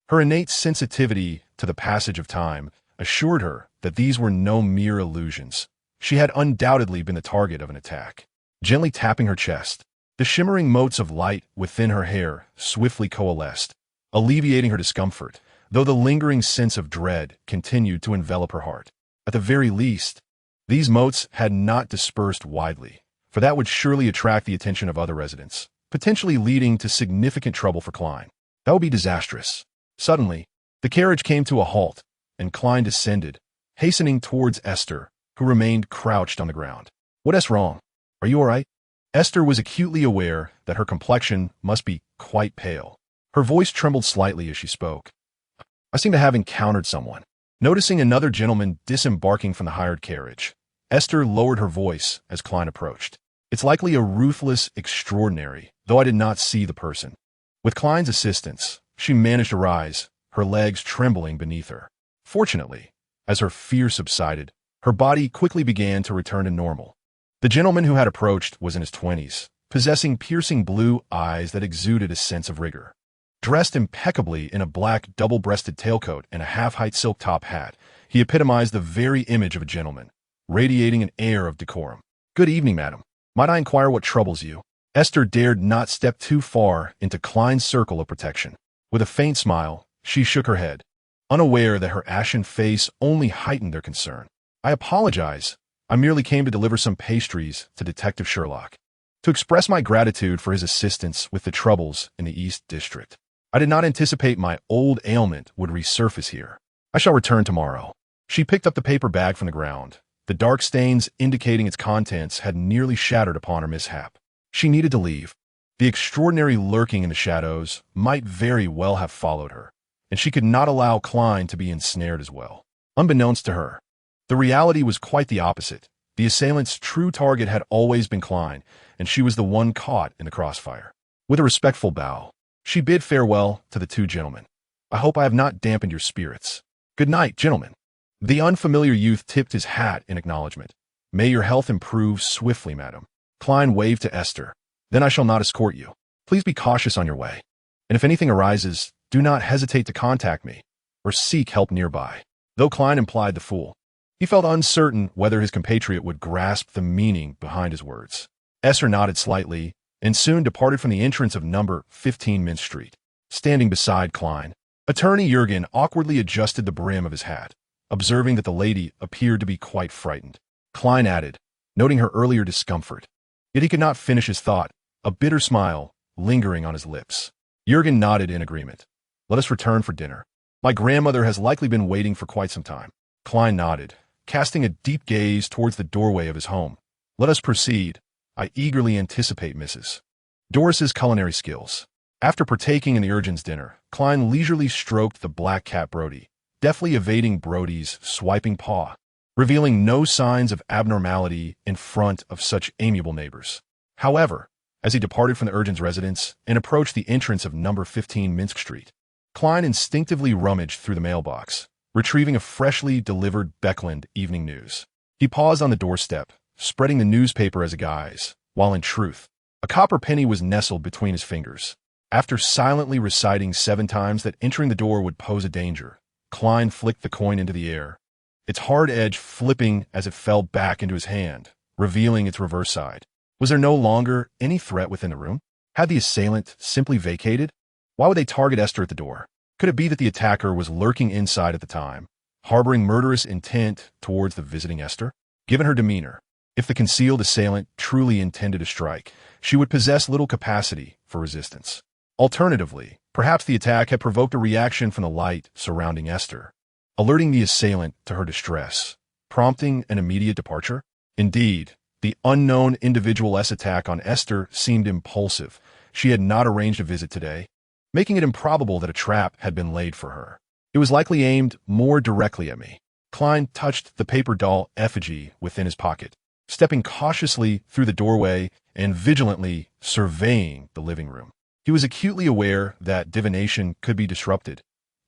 [SPEAKER 1] Her innate sensitivity to the passage of time assured her that these were no mere illusions. She had undoubtedly been the target of an attack. Gently tapping her chest, the shimmering motes of light within her hair swiftly coalesced, alleviating her discomfort, though the lingering sense of dread continued to envelop her heart. At the very least, these motes had not dispersed widely, for that would surely attract the attention of other residents, potentially leading to significant trouble for Klein. That would be disastrous. Suddenly, the carriage came to a halt, and Klein descended, hastening towards Aiste, who remained crouched on the ground. "What's wrong? Are you all right?" Aiste was acutely aware that her complexion must be quite pale. Her voice trembled slightly as she spoke. "I seem to have encountered someone." Noticing another gentleman disembarking from the hired carriage, Aiste lowered her voice as Klein approached. "It's likely a ruthless extraordinary, though I did not see the person." With Klein's assistance, she managed to rise, her legs trembling beneath her. Fortunately, as her fear subsided, her body quickly began to return to normal. The gentleman who had approached was in his 20s, possessing piercing blue eyes that exuded a sense of rigor. Dressed impeccably in a black double-breasted tailcoat and a half-height silk top hat, he epitomized the very image of a gentleman, radiating an air of decorum. "Good evening, madam. Might I inquire what troubles you?" Aiste dared not step too far into Klein's circle of protection. With a faint smile, she shook her head, unaware that her ashen face only heightened their concern. "I apologize. I merely came to deliver some pastries to Detective Sherlock, to express my gratitude for his assistance with the troubles in the East District. I did not anticipate my old ailment would resurface here. I shall return tomorrow." She picked up the paper bag from the ground, the dark stains indicating its contents had nearly shattered upon her mishap. She needed to leave. The extraordinary lurking in the shadows might very well have followed her, and she could not allow Klein to be ensnared as well. Unbeknownst to her, the reality was quite the opposite. The assailant's true target had always been Klein, and she was the one caught in the crossfire. With a respectful bow, she bid farewell to the two gentlemen. "I hope I have not dampened your spirits. Good night, gentlemen." The unfamiliar youth tipped his hat in acknowledgement. "May your health improve swiftly, madam." Klein waved to Aiste. "Then I shall not escort you. Please be cautious on your way. And if anything arises, do not hesitate to contact me, or seek help nearby." Though Klein implied the fool, he felt uncertain whether his compatriot would grasp the meaning behind his words. Aiste nodded slightly, and soon departed from the entrance of number 15 Mint Street. Standing beside Klein, Attorney Jurgen awkwardly adjusted the brim of his hat, observing that the lady appeared to be quite frightened. Klein added, noting her earlier discomfort. Yet he could not finish his thought, a bitter smile lingering on his lips. Jurgen nodded in agreement. "Let us return for dinner. My grandmother has likely been waiting for quite some time." Klein nodded, casting a deep gaze towards the doorway of his home. "Let us proceed. I eagerly anticipate Mrs. Doris's culinary skills." After partaking in the urchin's dinner, Klein leisurely stroked the black cat Brody, deftly evading Brody's swiping paw, revealing no signs of abnormality in front of such amiable neighbors. However, as he departed from the urchin's residence and approached the entrance of number 15 Minsk Street, Klein instinctively rummaged through the mailbox, retrieving a freshly delivered Beckland Evening News. He paused on the doorstep, spreading the newspaper as a guise, while in truth, a copper penny was nestled between his fingers. After silently reciting 7 times that entering the door would pose a danger, Klein flicked the coin into the air, its hard edge flipping as it fell back into his hand, revealing its reverse side. Was there no longer any threat within the room? Had the assailant simply vacated? Why would they target Aiste at the door? Could it be that the attacker was lurking inside at the time, harboring murderous intent towards the visiting Aiste? Given her demeanor, if the concealed assailant truly intended to strike, she would possess little capacity for resistance. Alternatively, perhaps the attack had provoked a reaction from the light surrounding Aiste, alerting the assailant to her distress, prompting an immediate departure. Indeed, the unknown individual's attack on Aiste seemed impulsive. She had not arranged a visit today, making it improbable that a trap had been laid for her. It was likely aimed more directly at me. Klein touched the paper doll effigy within his pocket, stepping cautiously through the doorway and vigilantly surveying the living room. He was acutely aware that divination could be disrupted.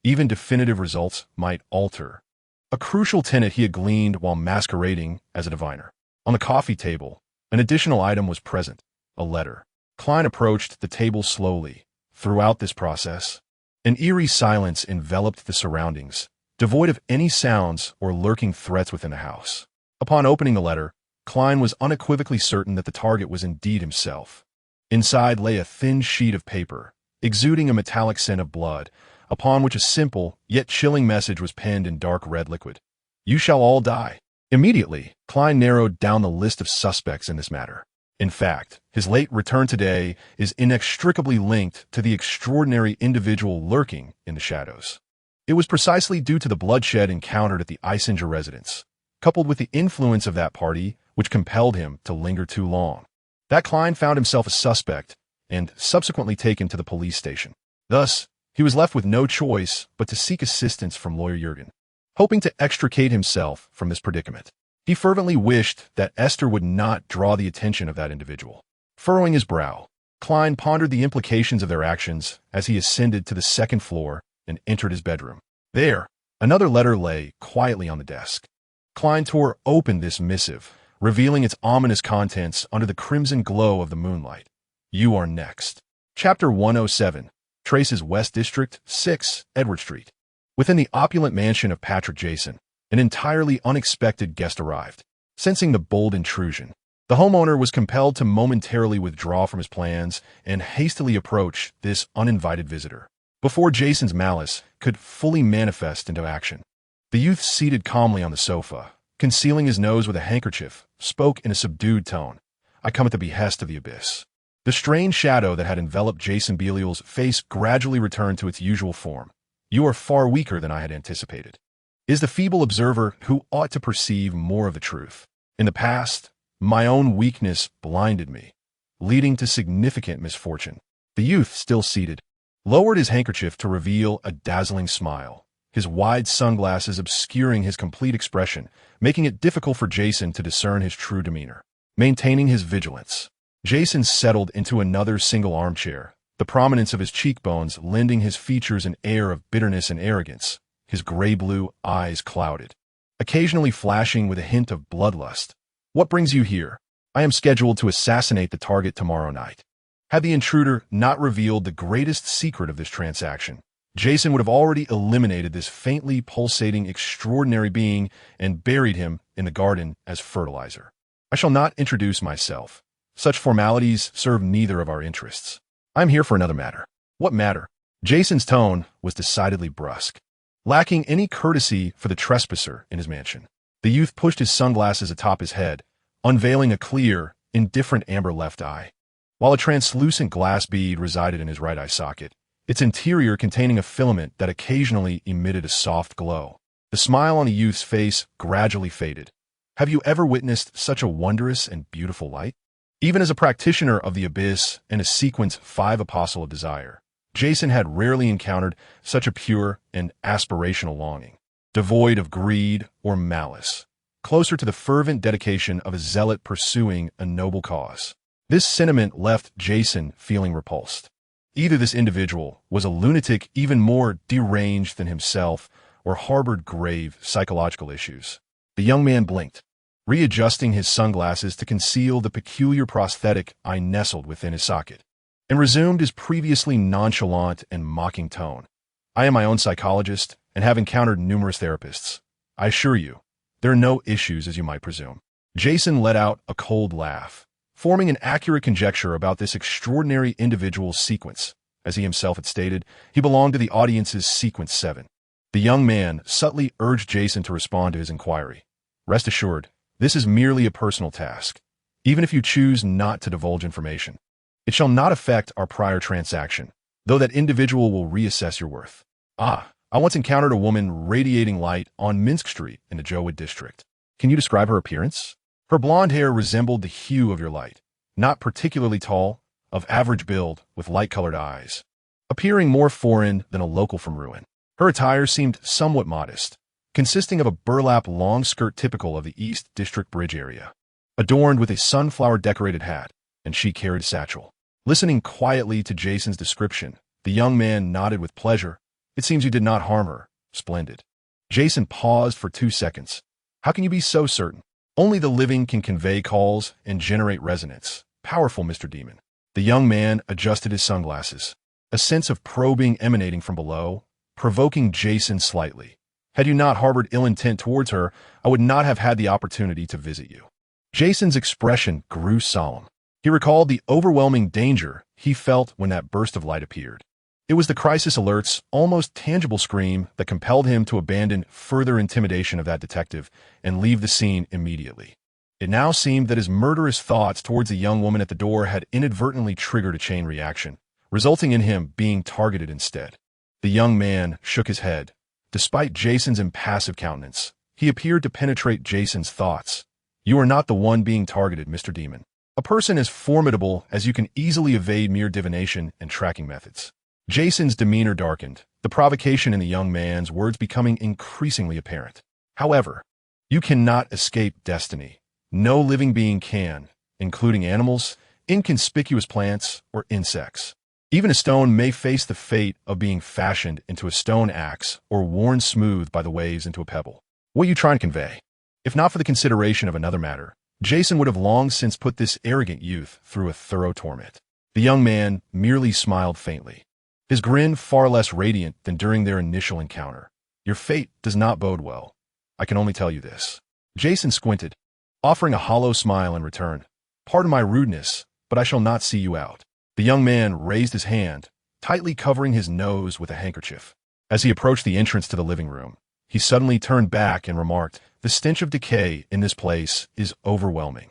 [SPEAKER 1] Even definitive results might alter. A crucial tenet he had gleaned while masquerading as a diviner. On the coffee table, an additional item was present, a letter. Klein approached the table slowly. Throughout this process, an eerie silence enveloped the surroundings, devoid of any sounds or lurking threats within the house. Upon opening the letter, Klein was unequivocally certain that the target was indeed himself. Inside lay a thin sheet of paper, exuding a metallic scent of blood, upon which a simple, yet chilling message was penned in dark red liquid. "You shall all die." Immediately, Klein narrowed down the list of suspects in this matter. In fact, his late return today is inextricably linked to the extraordinary individual lurking in the shadows. It was precisely due to the bloodshed encountered at the Xing residence, coupled with the influence of that party, which compelled him to linger too long, that Klein found himself a suspect and subsequently taken to the police station. Thus, he was left with no choice but to seek assistance from lawyer Jurgen. Hoping to extricate himself from this predicament, he fervently wished that Aiste would not draw the attention of that individual. Furrowing his brow, Klein pondered the implications of their actions as he ascended to the second floor and entered his bedroom. There, another letter lay quietly on the desk. Klein tore open this missive, revealing its ominous contents under the crimson glow of the moonlight. "You are next." Chapter 107, traces West District, 6, Edward Street. Within the opulent mansion of Patrick Jason, an entirely unexpected guest arrived. Sensing the bold intrusion, the homeowner was compelled to momentarily withdraw from his plans and hastily approach this uninvited visitor. Before Jason's malice could fully manifest into action, the youth seated calmly on the sofa, concealing his nose with a handkerchief, spoke in a subdued tone. "I come at the behest of the abyss." The strange shadow that had enveloped Jason Belial's face gradually returned to its usual form. "You are far weaker than I had anticipated." Is the feeble observer who ought to perceive more of the truth. In the past, my own weakness blinded me, leading to significant misfortune. The youth, still seated, lowered his handkerchief to reveal a dazzling smile, his wide sunglasses obscuring his complete expression, making it difficult for Jason to discern his true demeanor. Maintaining his vigilance, Jason settled into another single armchair, the prominence of his cheekbones lending his features an air of bitterness and arrogance, his gray-blue eyes clouded, occasionally flashing with a hint of bloodlust. "What brings you here?" "I am scheduled to assassinate the target tomorrow night." Had the intruder not revealed the greatest secret of this transaction, Jason would have already eliminated this faintly pulsating extraordinary being and buried him in the garden as fertilizer. "I shall not introduce myself. Such formalities serve neither of our interests. I am here for another matter." "What matter?" Jason's tone was decidedly brusque, lacking any courtesy for the trespasser in his mansion. The youth pushed his sunglasses atop his head, unveiling a clear, indifferent amber left eye, while a translucent glass bead resided in his right eye socket, its interior containing a filament that occasionally emitted a soft glow. The smile on the youth's face gradually faded. Have you ever witnessed such a wondrous and beautiful light? Even as a practitioner of the abyss and a sequence 5 apostle of desire, Jason had rarely encountered such a pure and aspirational longing, devoid of greed or malice, closer to the fervent dedication of a zealot pursuing a noble cause. This sentiment left Jason feeling repulsed. Either this individual was a lunatic even more deranged than himself or harbored grave psychological issues. The young man blinked, readjusting his sunglasses to conceal the peculiar prosthetic eye nestled within his socket, and resumed his previously nonchalant and mocking tone. "I am my own psychologist and have encountered numerous therapists. I assure you, there are no issues as you might presume." Jason let out a cold laugh, forming an accurate conjecture about this extraordinary individual's sequence. As he himself had stated, he belonged to the audience's sequence 7. The young man subtly urged Jason to respond to his inquiry. "Rest assured, this is merely a personal task. Even if you choose not to divulge information, it shall not affect our prior transaction. though that individual will reassess your worth. Ah, I once encountered a woman radiating light on Minsk Street in the Jowwood district. Can you describe her appearance? Her blonde hair resembled the hue of your light, not particularly tall, of average build, with light-colored eyes, appearing more foreign than a local from Ruin. Her attire seemed somewhat modest, consisting of a burlap long skirt typical of the East District Bridge area, adorned with a sunflower-decorated hat, and she carried a satchel. Listening quietly to Jason's description, the young man nodded with pleasure. It seems you did not harm her. Splendid. Jason paused for 2 seconds. How can you be so certain? Only the living can convey calls and generate resonance. Powerful, Mr. Demon. The young man adjusted his sunglasses, a sense of probing emanating from below, provoking Jason slightly. Had you not harbored ill intent towards her, I would not have had the opportunity to visit you. Jason's expression grew solemn. He recalled the overwhelming danger he felt when that burst of light appeared. It was the crisis alert's almost tangible scream that compelled him to abandon further intimidation of that detective and leave the scene immediately. It now seemed that his murderous thoughts towards the young woman at the door had inadvertently triggered a chain reaction, resulting in him being targeted instead. The young man shook his head. Despite Jason's impassive countenance, he appeared to penetrate Jason's thoughts. You are not the one being targeted, Mr. Demon. A person as formidable as you can easily evade mere divination and tracking methods. Jason's demeanor darkened, the provocation in the young man's words becoming increasingly apparent. However, you cannot escape destiny. No living being can, including animals, inconspicuous plants, or insects. Even a stone may face the fate of being fashioned into a stone axe or worn smooth by the waves into a pebble. What are you trying to convey? If not for the consideration of another matter, Jason would have long since put this arrogant youth through a thorough torment. The young man merely smiled faintly, his grin far less radiant than during their initial encounter. Your fate does not bode well. I can only tell you this. Jason squinted, offering a hollow smile in return. Pardon my rudeness, but I shall not see you out. The young man raised his hand, tightly covering his nose with a handkerchief. As he approached the entrance to the living room, he suddenly turned back and remarked, the stench of decay in this place is overwhelming.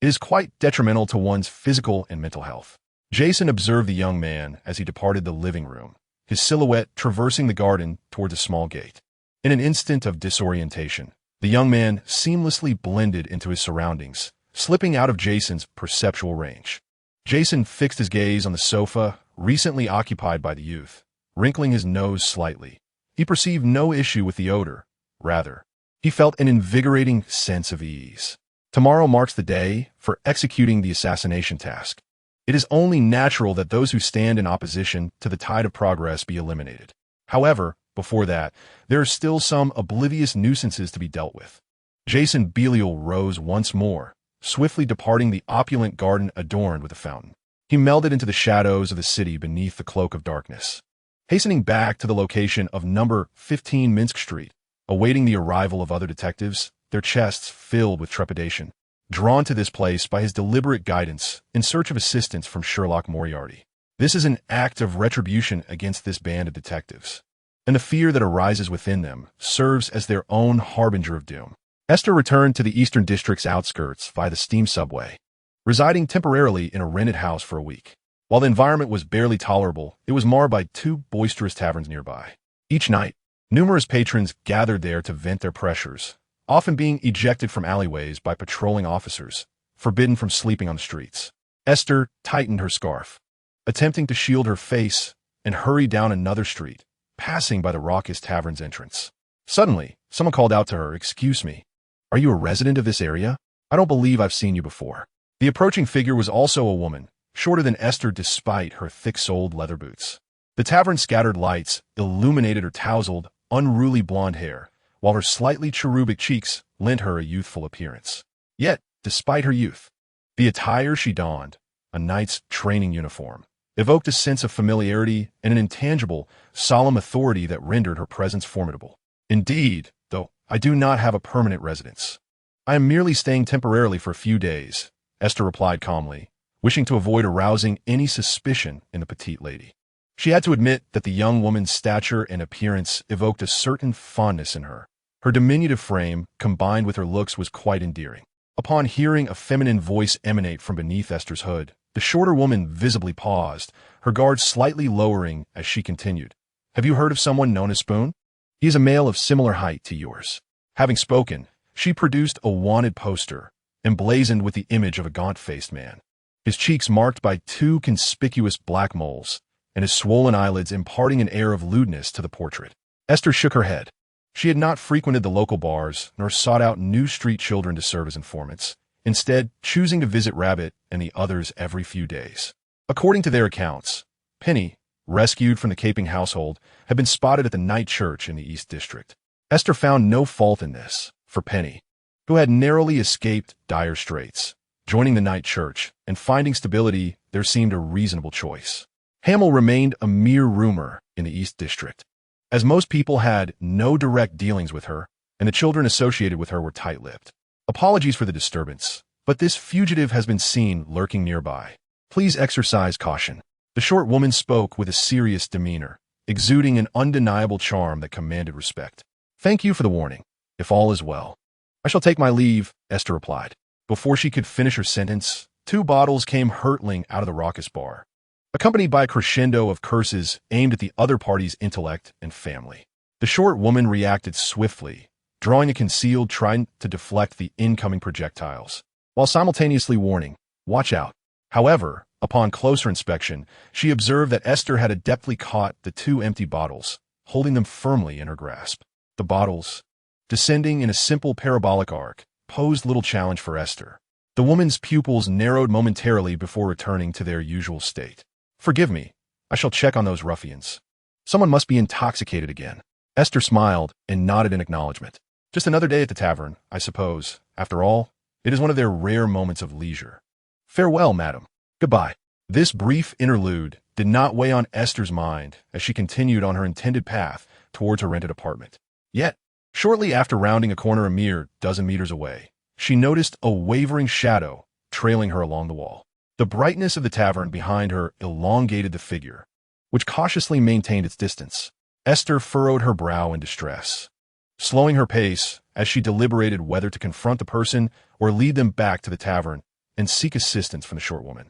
[SPEAKER 1] It is quite detrimental to one's physical and mental health. Jason observed the young man as he departed the living room, his silhouette traversing the garden towards a small gate. In an instant of disorientation, the young man seamlessly blended into his surroundings, slipping out of Jason's perceptual range. Jason fixed his gaze on the sofa recently occupied by the youth, wrinkling his nose slightly. He perceived no issue with the odor. Rather, he felt an invigorating sense of ease. Tomorrow marks the day for executing the assassination task. It is only natural that those who stand in opposition to the tide of progress be eliminated. However, before that, there are still some oblivious nuisances to be dealt with. Jason Belial rose once more, swiftly departing the opulent garden adorned with a fountain. He melded into the shadows of the city beneath the cloak of darkness. Hastening back to the location of number 15 Minsk Street, awaiting the arrival of other detectives, their chests filled with trepidation, drawn to this place by his deliberate guidance in search of assistance from Sherlock Moriarty. This is an act of retribution against this band of detectives, and the fear that arises within them serves as their own harbinger of doom. Esther returned to the Eastern District's outskirts via the steam subway, residing temporarily in a rented house for a week. While the environment was barely tolerable, it was marred by 2 boisterous taverns nearby. Each night, numerous patrons gathered there to vent their pressures, often being ejected from alleyways by patrolling officers, forbidden from sleeping on the streets. Esther tightened her scarf, attempting to shield her face, and hurried down another street, passing by the raucous tavern's entrance. Suddenly, someone called out to her, "Excuse me. Are you a resident of this area? I don't believe I've seen you before." The approaching figure was also a woman, shorter than Esther despite her thick-soled leather boots. The tavern's scattered lights illuminated her tousled, unruly blonde hair, while her slightly cherubic cheeks lent her a youthful appearance. Yet, despite her youth, the attire she donned, a knight's training uniform, evoked a sense of familiarity and an intangible, solemn authority that rendered her presence formidable. Indeed, though, I do not have a permanent residence. I am merely staying temporarily for a few days, Esther replied calmly, wishing to avoid arousing any suspicion in the petite lady. She had to admit that the young woman's stature and appearance evoked a certain fondness in her. Her diminutive frame, combined with her looks, was quite endearing. Upon hearing a feminine voice emanate from beneath Esther's hood, The shorter woman visibly paused, her guard slightly lowering as she continued. Have you heard of someone known as Spoon? He is a male of similar height to yours. Having spoken, she produced a wanted poster, emblazoned with the image of a gaunt-faced man. His cheeks marked by 2 conspicuous black moles, and his swollen eyelids imparting an air of lewdness to the portrait. Esther shook her head. She had not frequented the local bars, nor sought out new street children to serve as informants, instead choosing to visit Rabbit and the others every few days. According to their accounts, Penny, rescued from the Caping household, had been spotted at the night church in the East District. Esther found no fault in this, for Penny, who had narrowly escaped dire straits. Joining the night church and finding stability, there seemed a reasonable choice. Hamill remained a mere rumor in the East District, as most people had no direct dealings with her, and the children associated with her were tight-lipped. Apologies for the disturbance, but this fugitive has been seen lurking nearby. Please exercise caution. The short woman spoke with a serious demeanor, exuding an undeniable charm that commanded respect. Thank you for the warning. If all is well, I shall take my leave, Esther replied. Before she could finish her sentence, 2 bottles came hurtling out of the raucous bar, accompanied by a crescendo of curses aimed at the other party's intellect and family. The short woman reacted swiftly, drawing a concealed trident to deflect the incoming projectiles, while simultaneously warning, watch out. However, upon closer inspection, she observed that Esther had adeptly caught the 2 empty bottles, holding them firmly in her grasp. The bottles, descending in a simple parabolic arc, posed little challenge for Esther. The woman's pupils narrowed momentarily before returning to their usual state. Forgive me, I shall check on those ruffians. Someone must be intoxicated again. Esther smiled and nodded in acknowledgement. Just another day at the tavern, I suppose. After all, it is one of their rare moments of leisure. Farewell, madam. Goodbye. This brief interlude did not weigh on Esther's mind as she continued on her intended path towards her rented apartment. Yet, shortly after rounding a corner a mere dozen meters away, she noticed a wavering shadow trailing her along the wall. The brightness of the tavern behind her elongated the figure, which cautiously maintained its distance. Esther furrowed her brow in distress, slowing her pace as she deliberated whether to confront the person or lead them back to the tavern and seek assistance from the short woman.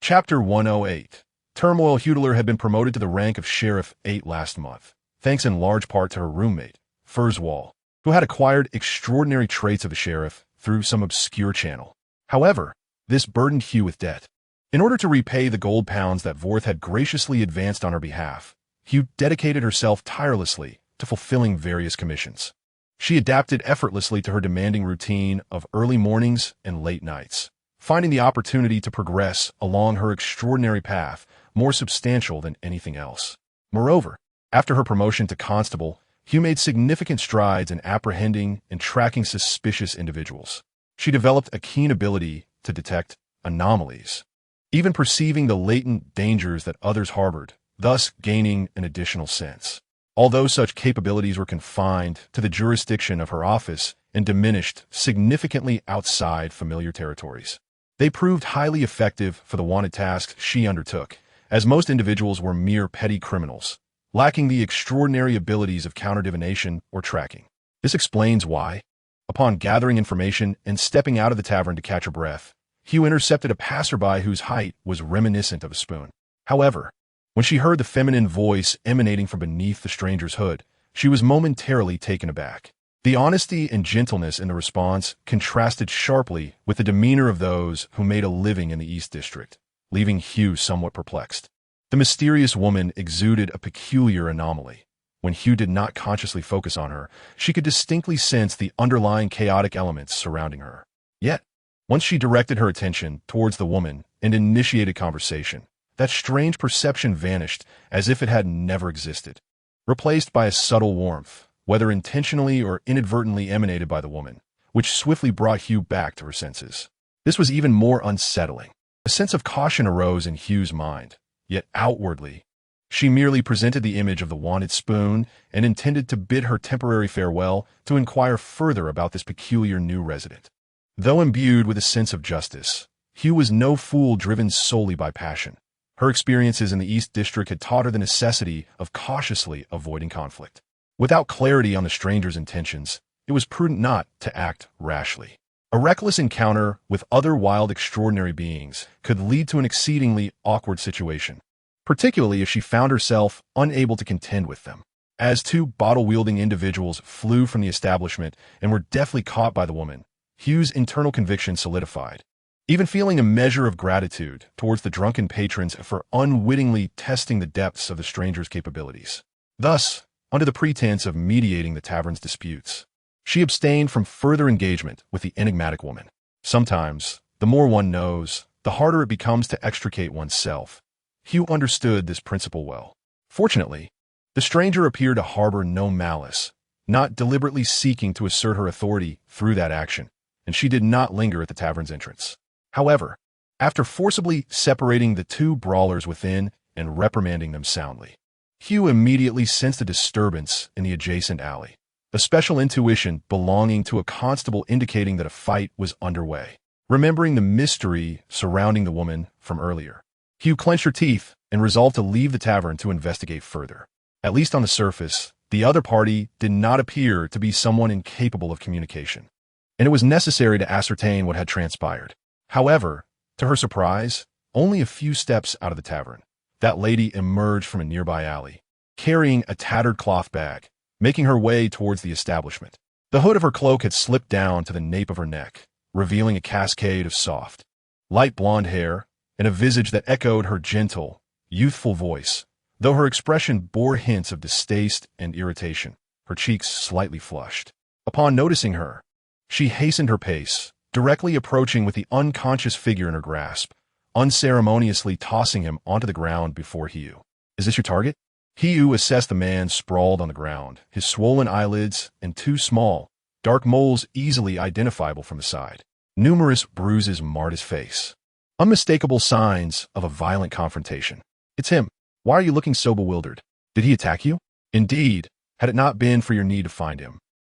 [SPEAKER 1] Chapter 108. Turmoil Hudler had been promoted to the rank of Sheriff 8 last month, thanks in large part to her roommate, Furzwall, who had acquired extraordinary traits of a sheriff through some obscure channel. However, this burdened Hugh with debt. In order to repay the gold pounds that Vorth had graciously advanced on her behalf, Hugh dedicated herself tirelessly to fulfilling various commissions. She adapted effortlessly to her demanding routine of early mornings and late nights, finding the opportunity to progress along her extraordinary path more substantial than anything else. Moreover, after her promotion to constable, Hugh made significant strides in apprehending and tracking suspicious individuals. She developed a keen ability to detect anomalies, even perceiving the latent dangers that others harbored, thus gaining an additional sense. Although such capabilities were confined to the jurisdiction of her office and diminished significantly outside familiar territories, they proved highly effective for the wanted tasks she undertook, as most individuals were mere petty criminals, lacking the extraordinary abilities of counter-divination or tracking. This explains why, upon gathering information and stepping out of the tavern to catch her breath, Hugh intercepted a passerby whose height was reminiscent of a spoon. However, when she heard the feminine voice emanating from beneath the stranger's hood, she was momentarily taken aback. The honesty and gentleness in the response contrasted sharply with the demeanor of those who made a living in the East District, leaving Hugh somewhat perplexed. The mysterious woman exuded a peculiar anomaly. When Hugh did not consciously focus on her, she could distinctly sense the underlying chaotic elements surrounding her. Yet, once she directed her attention towards the woman and initiated conversation, that strange perception vanished as if it had never existed, replaced by a subtle warmth, whether intentionally or inadvertently emanated by the woman, which swiftly brought Hugh back to her senses. This was even more unsettling. A sense of caution arose in Hugh's mind, yet outwardly, she merely presented the image of the wanted spoon and intended to bid her temporary farewell to inquire further about this peculiar new resident. Though imbued with a sense of justice, Hugh was no fool driven solely by passion. Her experiences in the East District had taught her the necessity of cautiously avoiding conflict. Without clarity on the stranger's intentions, it was prudent not to act rashly. A reckless encounter with other wild extraordinary beings could lead to an exceedingly awkward situation, particularly if she found herself unable to contend with them. As two bottle-wielding individuals flew from the establishment and were deftly caught by the woman, Hugh's internal conviction solidified. Even feeling a measure of gratitude towards the drunken patrons for unwittingly testing the depths of the stranger's capabilities. Thus, under the pretense of mediating the tavern's disputes, she abstained from further engagement with the enigmatic woman. Sometimes, the more one knows, the harder it becomes to extricate oneself. Hugh understood this principle well. Fortunately, the stranger appeared to harbor no malice, not deliberately seeking to assert her authority through that action, and she did not linger at the tavern's entrance. However, after forcibly separating the two brawlers within and reprimanding them soundly, Hugh immediately sensed a disturbance in the adjacent alley, a special intuition belonging to a constable indicating that a fight was underway. Remembering the mystery surrounding the woman from earlier, Hugh clenched her teeth and resolved to leave the tavern to investigate further. At least on the surface, the other party did not appear to be someone incapable of communication, and it was necessary to ascertain what had transpired. However, to her surprise, only a few steps out of the tavern, that lady emerged from a nearby alley, carrying a tattered cloth bag, making her way towards the establishment. The hood of her cloak had slipped down to the nape of her neck, revealing a cascade of soft, light blonde hair and a visage that echoed her gentle, youthful voice. Though her expression bore hints of distaste and irritation, her cheeks slightly flushed. Upon noticing her, she hastened her pace, directly approaching with the unconscious figure in her grasp, unceremoniously tossing him onto the ground before Hugh. "Is this your target?" Hugh assessed the man sprawled on the ground, his swollen eyelids and two small, dark moles easily identifiable from the side. Numerous bruises marred his face, unmistakable signs of a violent confrontation. "It's him. Why are you looking so bewildered? Did he attack you?" "Indeed, had it not been for your need to find him,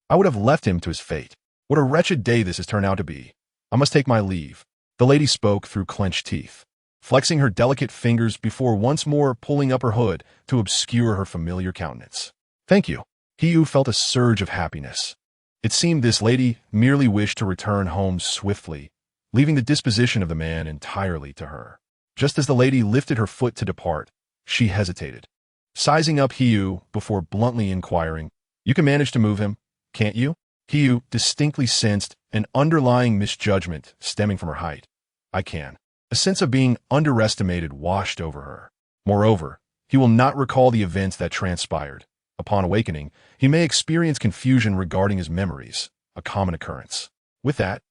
[SPEAKER 1] I would have left him to his fate. What a wretched day this has turned out to be. I must take my leave." The lady spoke through clenched teeth, flexing her delicate fingers before once more pulling up her hood to obscure her familiar countenance. "Thank you." Hugh felt a surge of happiness. It seemed this lady merely wished to return home swiftly, leaving the disposition of the man entirely to her. Just as the lady lifted her foot to depart, she hesitated, sizing up Hugh before bluntly inquiring, "You can manage to move him, can't you?" Hugh distinctly sensed an underlying misjudgment stemming from her height. "I can." A sense of being underestimated washed over her. Moreover, he will not recall the events that transpired. Upon awakening, he may experience confusion regarding his memories, a common occurrence. With that,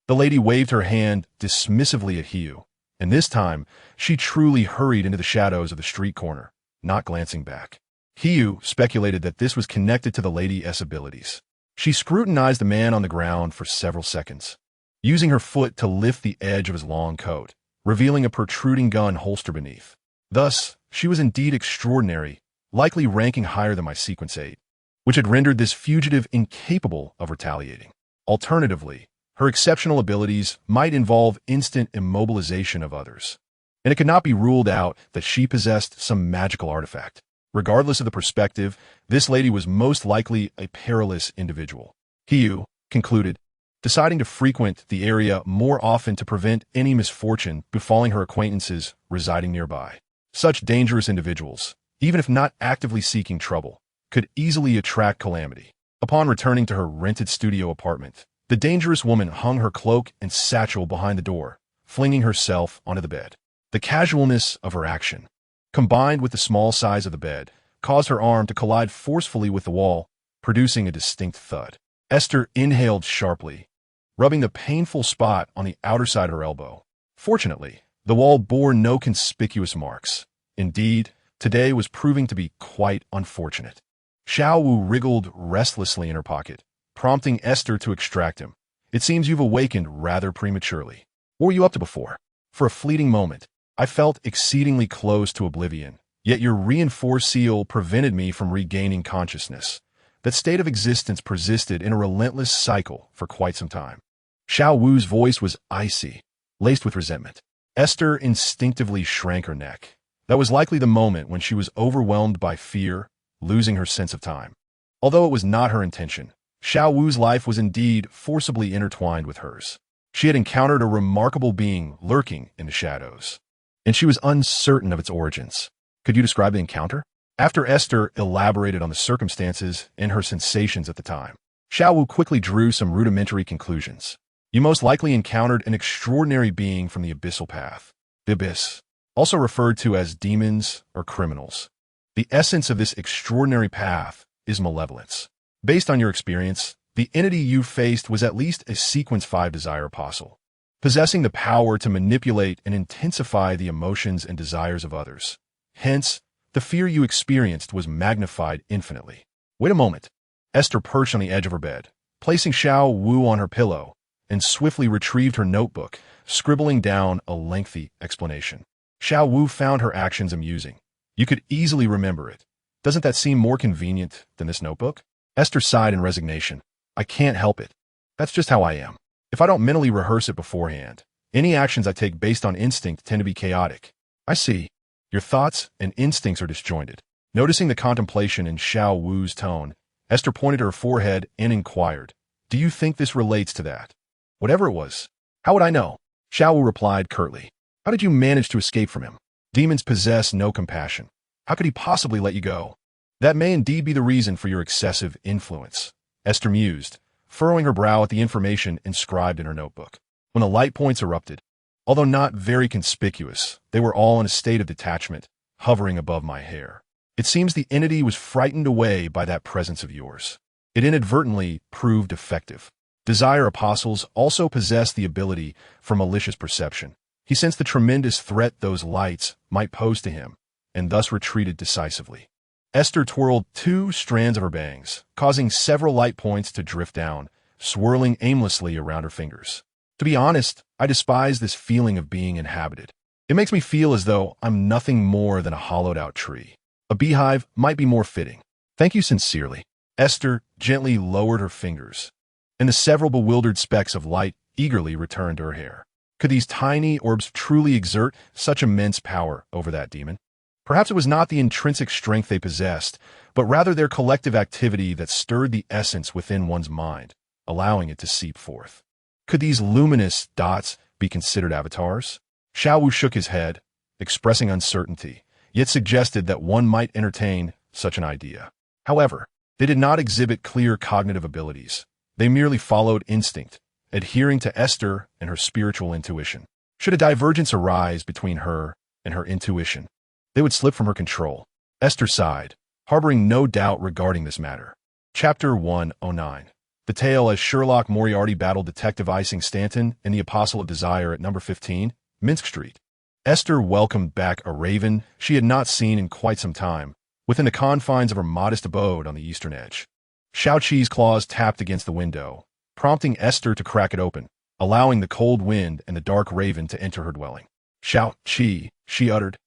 [SPEAKER 1] the lady waved her hand dismissively at Hugh, and this time she truly hurried into the shadows of the street corner, not glancing back. Hugh speculated that this was connected to the lady's abilities. She scrutinized the man on the ground for several seconds, using her foot to lift the edge of his long coat, revealing a protruding gun holster beneath. Thus, she was indeed extraordinary, likely ranking higher than my sequence 8, which had rendered this fugitive incapable of retaliating. Alternatively, her exceptional abilities might involve instant immobilization of others, and it could not be ruled out that she possessed some magical artifact. Regardless of the perspective, this lady was most likely a perilous individual. Hugh concluded, deciding to frequent the area more often to prevent any misfortune befalling her acquaintances residing nearby. Such dangerous individuals, even if not actively seeking trouble, could easily attract calamity. Upon returning to her rented studio apartment, the dangerous woman hung her cloak and satchel behind the door, flinging herself onto the bed. The casualness of her action, combined with the small size of the bed, caused her arm to collide forcefully with the wall, producing a distinct thud. Aiste inhaled sharply, rubbing the painful spot on the outer side of her elbow. Fortunately, the wall bore no conspicuous marks. Indeed, today was proving to be quite unfortunate. Xiao Wu wriggled restlessly in her pocket, prompting Aiste to extract him. "It seems you've awakened rather prematurely. What were you up to before?" "For a fleeting moment, I felt exceedingly close to oblivion, yet your reinforced seal prevented me from regaining consciousness. That state of existence persisted in a relentless cycle for quite some time." Xiao Wu's voice was icy, laced with resentment. Aiste instinctively shrank her neck. That was likely the moment when she was overwhelmed by fear, losing her sense of time. Although it was not her intention, Xiao Wu's life was indeed forcibly intertwined with hers. She had encountered a remarkable being lurking in the shadows, and she was uncertain of its origins. Could you describe the encounter? After Aiste elaborated on the circumstances and her sensations at the time, Xiao Wu quickly drew some rudimentary conclusions. You most likely encountered an extraordinary being from the abyssal path. The abyss, also referred to as demons or criminals. The essence of this extraordinary path is malevolence. Based on your experience, the entity you faced was at least a Sequence 5 desire apostle, possessing the power to manipulate and intensify the emotions and desires of others. Hence, the fear you experienced was magnified infinitely. Wait a moment. Aiste perched on the edge of her bed, placing Xiao Wu on her pillow, and swiftly retrieved her notebook, scribbling down a lengthy explanation. Xiao Wu found her actions amusing. You could easily remember it. Doesn't that seem more convenient than this notebook? Aiste sighed in resignation. I can't help it. That's just how I am. If I don't mentally rehearse it beforehand, any actions I take based on instinct tend to be chaotic. I see. Your thoughts and instincts are disjointed. Noticing the contemplation in Xiao Wu's tone, Aiste pointed to her forehead and inquired, do you think this relates to that? Whatever it was. How would I know? Xiao Wu replied curtly. How did you manage to escape from him? Demons possess no compassion. How could he possibly let you go? That may indeed be the reason for your excessive influence. Aiste mused, furrowing her brow at the information inscribed in her notebook. When the light points erupted, although not very conspicuous, they were all in a state of detachment, hovering above my hair. It seems the entity was frightened away by that presence of yours. It inadvertently proved effective. Desire apostles also possess the ability for malicious perception. He sensed the tremendous threat those lights might pose to him, and thus retreated decisively. Aiste twirled 2 strands of her bangs, causing several light points to drift down, swirling aimlessly around her fingers. To be honest, I despise this feeling of being inhabited. It makes me feel as though I'm nothing more than a hollowed-out tree. A beehive might be more fitting. Thank you sincerely. Aiste gently lowered her fingers, and the several bewildered specks of light eagerly returned to her hair. Could these tiny orbs truly exert such immense power over that demon? Perhaps it was not the intrinsic strength they possessed, but rather their collective activity that stirred the essence within one's mind, allowing it to seep forth. Could these luminous dots be considered avatars? Xiao Wu shook his head, expressing uncertainty, yet suggested that one might entertain such an idea. However, they did not exhibit clear cognitive abilities. They merely followed instinct, adhering to Aiste and her spiritual intuition. Should a divergence arise between her and her intuition, they would slip from her control. Aiste sighed, harboring no doubt regarding this matter. Chapter 109. The tale as Sherlock Moriarty battled Detective Xing Stanton and the Apostle of Desire at number 15, Minsk Street. Aiste welcomed back a raven she had not seen in quite some time, within the confines of her modest abode on the eastern edge. Xiao-Qi's claws tapped against the window, prompting Aiste to crack it open, allowing the cold wind and the dark raven to enter her dwelling. Xiao-Qi, she uttered,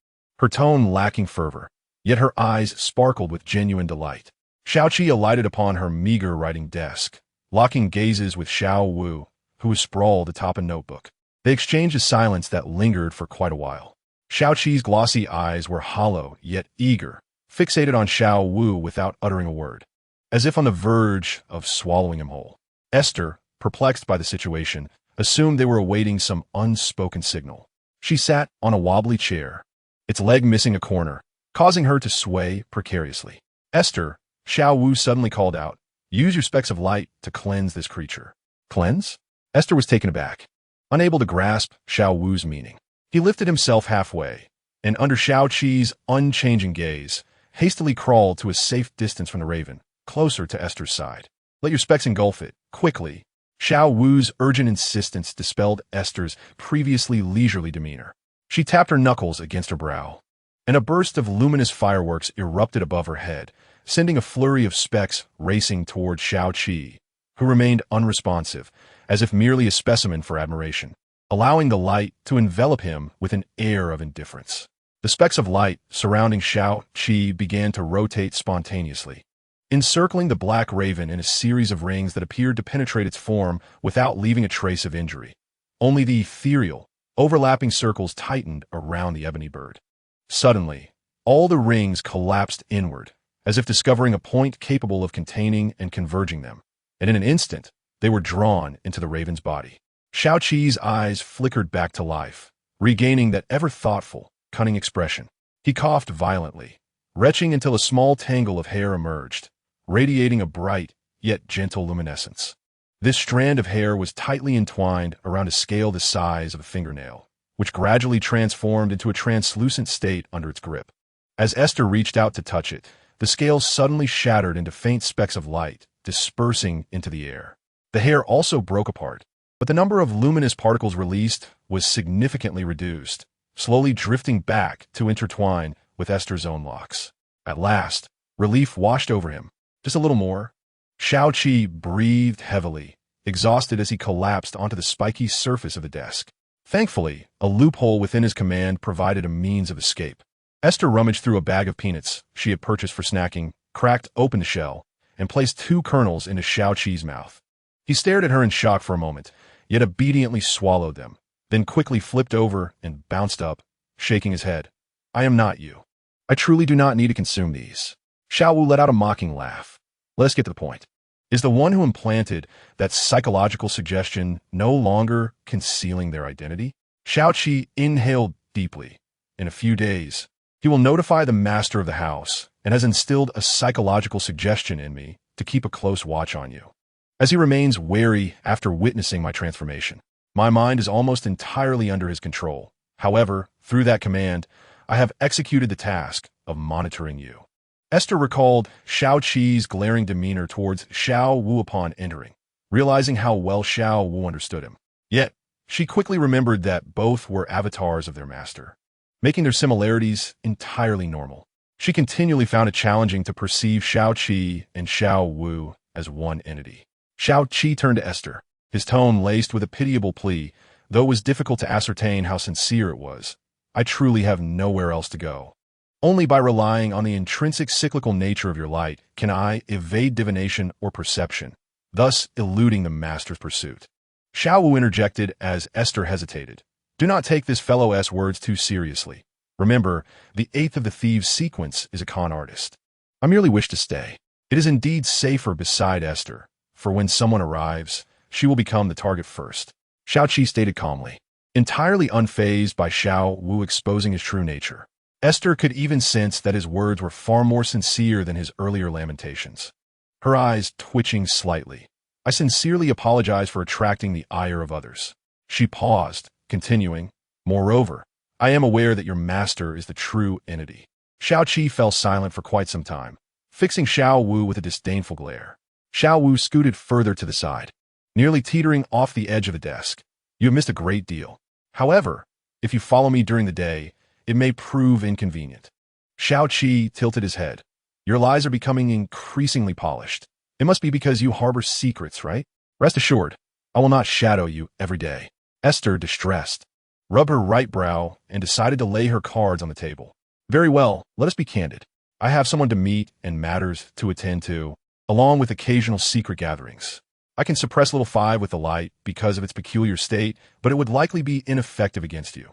[SPEAKER 1] her tone lacking fervor, yet her eyes sparkled with genuine delight. Xiao-Qi alighted upon her meager writing desk, locking gazes with Xiao Wu, who was sprawled atop a notebook. They exchanged a silence that lingered for quite a while. Xiao-Qi's glossy eyes were hollow yet eager, fixated on Xiao Wu without uttering a word, as if on the verge of swallowing him whole. Aiste, perplexed by the situation, assumed they were awaiting some unspoken signal. She sat on a wobbly chair, its leg missing a corner, causing her to sway precariously. Aiste, Xiao Wu suddenly called out, use your specks of light to cleanse this creature. Cleanse? Aiste was taken aback, unable to grasp Xiao Wu's meaning. He lifted himself halfway, and under Xiao-Qi's unchanging gaze, hastily crawled to a safe distance from the raven, closer to Aiste's side. Let your specks engulf it, quickly. Xiao Wu's urgent insistence dispelled Aiste's previously leisurely demeanor. She tapped her knuckles against her brow, and a burst of luminous fireworks erupted above her head, sending a flurry of specks racing toward Xiao-Qi, who remained unresponsive, as if merely a specimen for admiration, allowing the light to envelop him with an air of indifference. The specks of light surrounding Xiao-Qi began to rotate spontaneously, encircling the black raven in a series of rings that appeared to penetrate its form without leaving a trace of injury. Only the ethereal, overlapping circles tightened around the ebony bird. Suddenly, all the rings collapsed inward, as if discovering a point capable of containing and converging them. and in an instant, they were drawn into the raven's body. Xiao Qi's eyes flickered back to life, regaining that ever-thoughtful, cunning expression. He coughed violently, retching until a small tangle of hair emerged, radiating a bright, yet gentle luminescence. This strand of hair was tightly entwined around a scale the size of a fingernail, which gradually transformed into a translucent state under its grip. As Esther reached out to touch it, the scale suddenly shattered into faint specks of light, dispersing into the air. The hair also broke apart, but the number of luminous particles released was significantly reduced, slowly drifting back to intertwine with Esther's own locks. At last, relief washed over him. Just a little more. Xiao Qi breathed heavily, exhausted as he collapsed onto the spiky surface of the desk. Thankfully, a loophole within his command provided a means of escape. Esther rummaged through a bag of peanuts she had purchased for snacking, cracked open the shell, and placed 2 kernels into Xiao Qi's mouth. He stared at her in shock for a moment, yet obediently swallowed them, then quickly flipped over and bounced up, shaking his head. I am not you. I truly do not need to consume these. Xiao Wu let out a mocking laugh. Let us get to the point. Is the one who implanted that psychological suggestion no longer concealing their identity? Xiao Qi inhaled deeply. In a few days, he will notify the master of the house and has instilled a psychological suggestion in me to keep a close watch on you. As he remains wary after witnessing my transformation, my mind is almost entirely under his control. However, through that command, I have executed the task of monitoring you. Esther recalled Xiao Qi's glaring demeanor towards Xiao Wu upon entering, realizing how well Xiao Wu understood him. Yet, she quickly remembered that both were avatars of their master, making their similarities entirely normal. She continually found it challenging to perceive Xiao Qi and Xiao Wu as one entity. Xiao Qi turned to Esther, his tone laced with a pitiable plea, though it was difficult to ascertain how sincere it was. I truly have nowhere else to go. Only by relying on the intrinsic cyclical nature of your light can I evade divination or perception, thus eluding the master's pursuit. Xiao Wu interjected as Esther hesitated. Do not take this fellow's words too seriously. Remember, the 8th of the thieves sequence is a con artist. I merely wish to stay. It is indeed safer beside Esther, for when someone arrives, she will become the target first. Xiao Qi stated calmly, entirely unfazed by Xiao Wu exposing his true nature. Esther could even sense that his words were far more sincere than his earlier lamentations. Her eyes twitching slightly. I sincerely apologize for attracting the ire of others. She paused, continuing, moreover, I am aware that your master is the true entity. Xiao Qi fell silent for quite some time, fixing Xiao Wu with a disdainful glare. Xiao Wu scooted further to the side, nearly teetering off the edge of the desk. You have missed a great deal. However, if you follow me during the day, it may prove inconvenient. Xiao Qi tilted his head. Your lies are becoming increasingly polished. It must be because you harbor secrets, right? Rest assured, I will not shadow you every day. Esther, distressed, rubbed her right brow and decided to lay her cards on the table. Very well, let us be candid. I have someone to meet and matters to attend to, along with occasional secret gatherings. I can suppress Little 5 with the light because of its peculiar state, but it would likely be ineffective against you.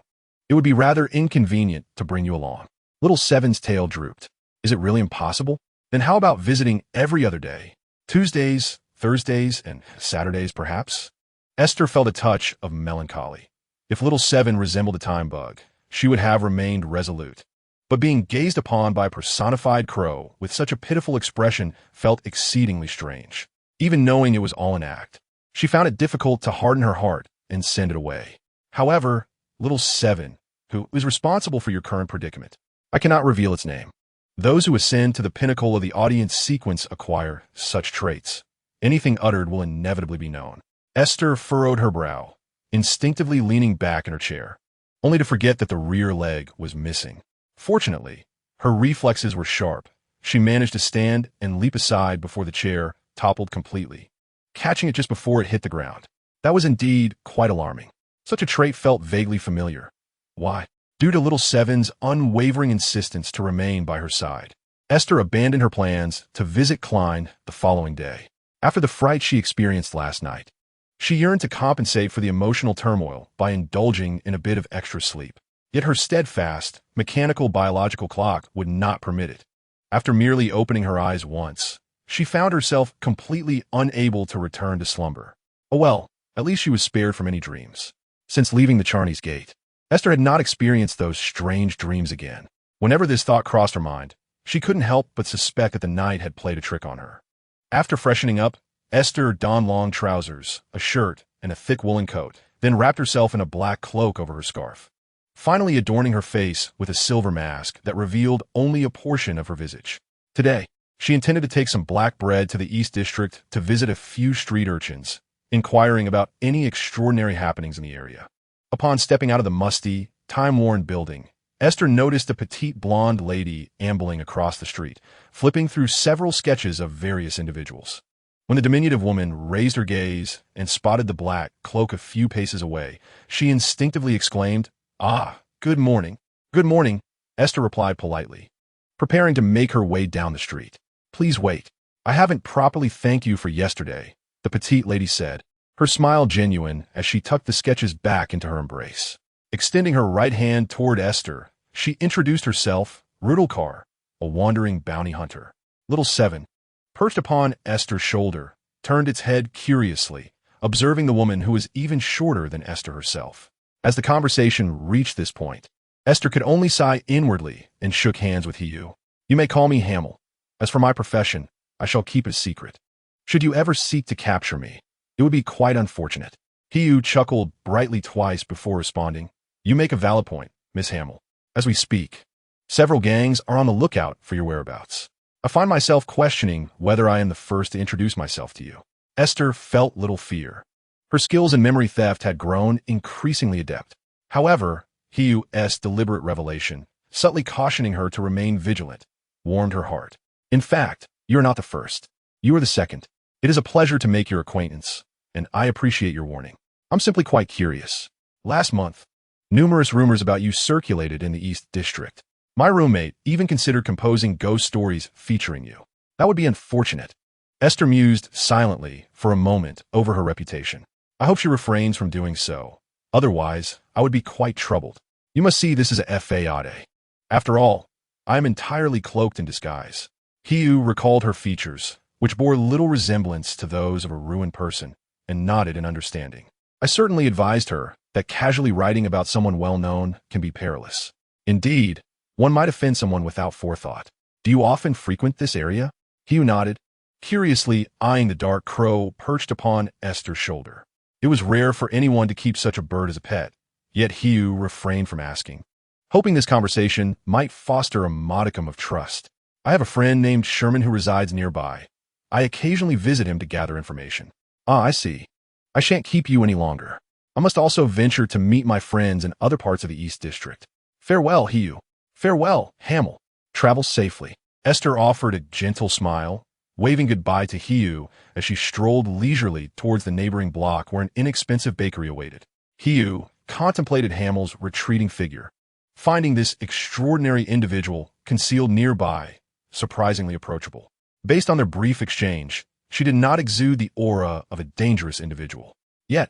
[SPEAKER 1] It would be rather inconvenient to bring you along. Little 7's tail drooped. Is it really impossible? Then how about visiting every other day? Tuesdays, Thursdays, and Saturdays, perhaps? Esther felt a touch of melancholy. If Little 7 resembled a time bug, she would have remained resolute. But being gazed upon by a personified crow with such a pitiful expression felt exceedingly strange. Even knowing it was all an act, she found it difficult to harden her heart and send it away. However, Little 7, who is responsible for your current predicament, I cannot reveal its name. Those who ascend to the pinnacle of the audience sequence acquire such traits. Anything uttered will inevitably be known. Esther furrowed her brow, instinctively leaning back in her chair, only to forget that the rear leg was missing. Fortunately, her reflexes were sharp. She managed to stand and leap aside before the chair toppled completely, catching it just before it hit the ground. That was indeed quite alarming. Such a trait felt vaguely familiar. Why? Due to Little 7's unwavering insistence to remain by her side, Esther abandoned her plans to visit Klein the following day. After the fright she experienced last night, she yearned to compensate for the emotional turmoil by indulging in a bit of extra sleep. Yet her steadfast, mechanical biological clock would not permit it. After merely opening her eyes once, she found herself completely unable to return to slumber. Oh well, at least she was spared from any dreams. Since leaving the Chanis Gate, Aiste had not experienced those strange dreams again. Whenever this thought crossed her mind, she couldn't help but suspect that the night had played a trick on her. After freshening up, Aiste donned long trousers, a shirt, and a thick woolen coat, then wrapped herself in a black cloak over her scarf, finally adorning her face with a silver mask that revealed only a portion of her visage. Today, she intended to take some black bread to the East District to visit a few street urchins, inquiring about any extraordinary happenings in the area. Upon stepping out of the musty, time-worn building, Aiste noticed a petite blonde lady ambling across the street, flipping through several sketches of various individuals. When the diminutive woman raised her gaze and spotted the black cloak a few paces away, she instinctively exclaimed, "Ah, good morning." "Good morning," Aiste replied politely, preparing to make her way down the street. "Please wait. I haven't properly thanked you for yesterday," the petite lady said, her smile genuine as she tucked the sketches back into her embrace. Extending her right hand toward Aiste, she introduced herself, Rudolkar, a wandering bounty hunter. Little 7, perched upon Aiste's shoulder, turned its head curiously, observing the woman who was even shorter than Aiste herself. As the conversation reached this point, Aiste could only sigh inwardly and shook hands with Hiu. "You may call me Hamel. As for my profession, I shall keep it secret. Should you ever seek to capture me, it would be quite unfortunate." Hiu chuckled brightly twice before responding, "You make a valid point, Miss Hamel. As we speak, several gangs are on the lookout for your whereabouts. I find myself questioning whether I am the first to introduce myself to you." Aiste felt little fear. Her skills in memory theft had grown increasingly adept. However, Hiu's deliberate revelation, subtly cautioning her to remain vigilant, warmed her heart. "In fact, you are not the first. You are the second. It is a pleasure to make your acquaintance, and I appreciate your warning. I'm simply quite curious. Last month, numerous rumors about you circulated in the East District. My roommate even considered composing ghost stories featuring you. That would be unfortunate." Aiste mused silently for a moment over her reputation. "I hope she refrains from doing so. Otherwise, I would be quite troubled. You must see this as a fade. After all, I am entirely cloaked in disguise." Hiu recalled her features, which bore little resemblance to those of a ruined person, and nodded in understanding. "I certainly advised her that casually writing about someone well-known can be perilous. Indeed, one might offend someone without forethought. Do you often frequent this area?" Hiu nodded, curiously eyeing the dark crow perched upon Aiste's shoulder. It was rare for anyone to keep such a bird as a pet, yet Hiu refrained from asking, hoping this conversation might foster a modicum of trust. "I have a friend named Sherman who resides nearby. I occasionally visit him to gather information." "Ah, I see. I shan't keep you any longer. I must also venture to meet my friends in other parts of the East District. Farewell, Hiu." "Farewell, Hamel. Travel safely." Aiste offered a gentle smile, waving goodbye to Hiu as she strolled leisurely towards the neighboring block where an inexpensive bakery awaited. Hiu contemplated Hamel's retreating figure, finding this extraordinary individual concealed nearby surprisingly approachable. Based on their brief exchange, she did not exude the aura of a dangerous individual. Yet,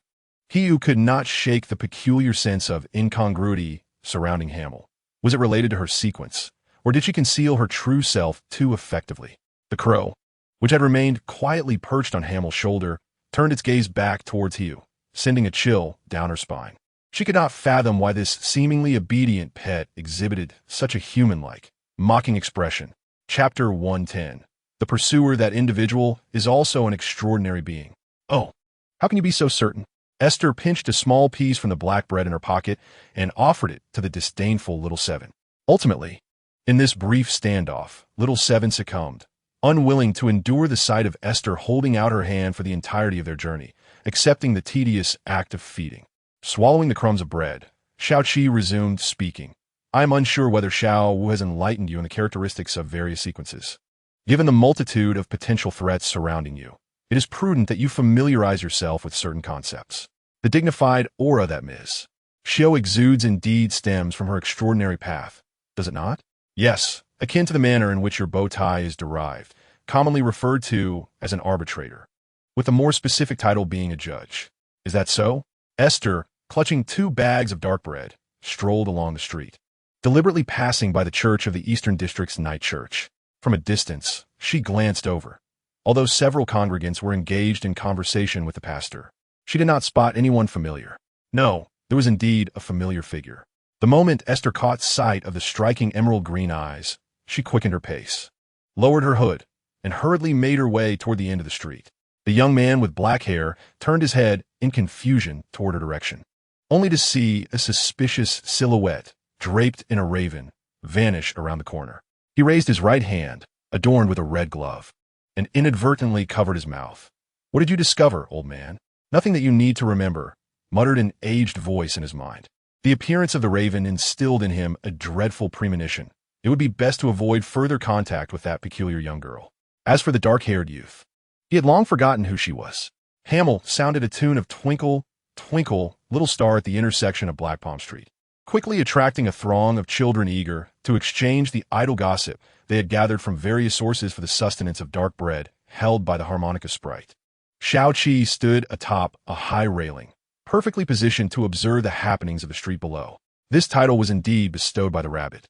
[SPEAKER 1] Hiu could not shake the peculiar sense of incongruity surrounding Hamel. Was it related to her sequence, or did she conceal her true self too effectively? The crow, which had remained quietly perched on Hamel's shoulder, turned its gaze back towards Hiu, sending a chill down her spine. She could not fathom why this seemingly obedient pet exhibited such a human-like, mocking expression. Chapter 110. The pursuer, that individual, is also an extraordinary being. "Oh, how can you be so certain?" Aiste pinched a small piece from the black bread in her pocket and offered it to the disdainful Little 7. Ultimately, in this brief standoff, Little 7 succumbed, unwilling to endure the sight of Aiste holding out her hand for the entirety of their journey, accepting the tedious act of feeding. Swallowing the crumbs of bread, Xiao Qi resumed speaking. "I am unsure whether Xiao Wu has enlightened you in the characteristics of various sequences. Given the multitude of potential threats surrounding you, it is prudent that you familiarize yourself with certain concepts. The dignified aura that Ms. Xiao exudes indeed stems from her extraordinary path, does it not? Yes, akin to the manner in which your bow tie is derived, commonly referred to as an arbitrator, with the more specific title being a judge. Is that so?" Aiste, clutching 2 bags of dark bread, strolled along the street, deliberately passing by the church of the Eastern District's night church. From a distance, she glanced over, although several congregants were engaged in conversation with the pastor. She did not spot anyone familiar. No, there was indeed a familiar figure. The moment Esther caught sight of the striking emerald green eyes, she quickened her pace, lowered her hood, and hurriedly made her way toward the end of the street. The young man with black hair turned his head in confusion toward her direction, only to see a suspicious silhouette draped in a raven vanish around the corner. He raised his right hand, adorned with a red glove, and inadvertently covered his mouth. "What did you discover, old man?" "Nothing that you need to remember," muttered an aged voice in his mind. The appearance of the raven instilled in him a dreadful premonition. It would be best to avoid further contact with that peculiar young girl. As for the dark-haired youth, he had long forgotten who she was. Hamel sounded a tune of Twinkle, Twinkle, Little Star at the intersection of Black Palm Street, quickly attracting a throng of children eager to exchange the idle gossip they had gathered from various sources for the sustenance of dark bread held by the harmonica sprite. Xiao-Qi stood atop a high railing, perfectly positioned to observe the happenings of the street below. This title was indeed bestowed by the rabbit.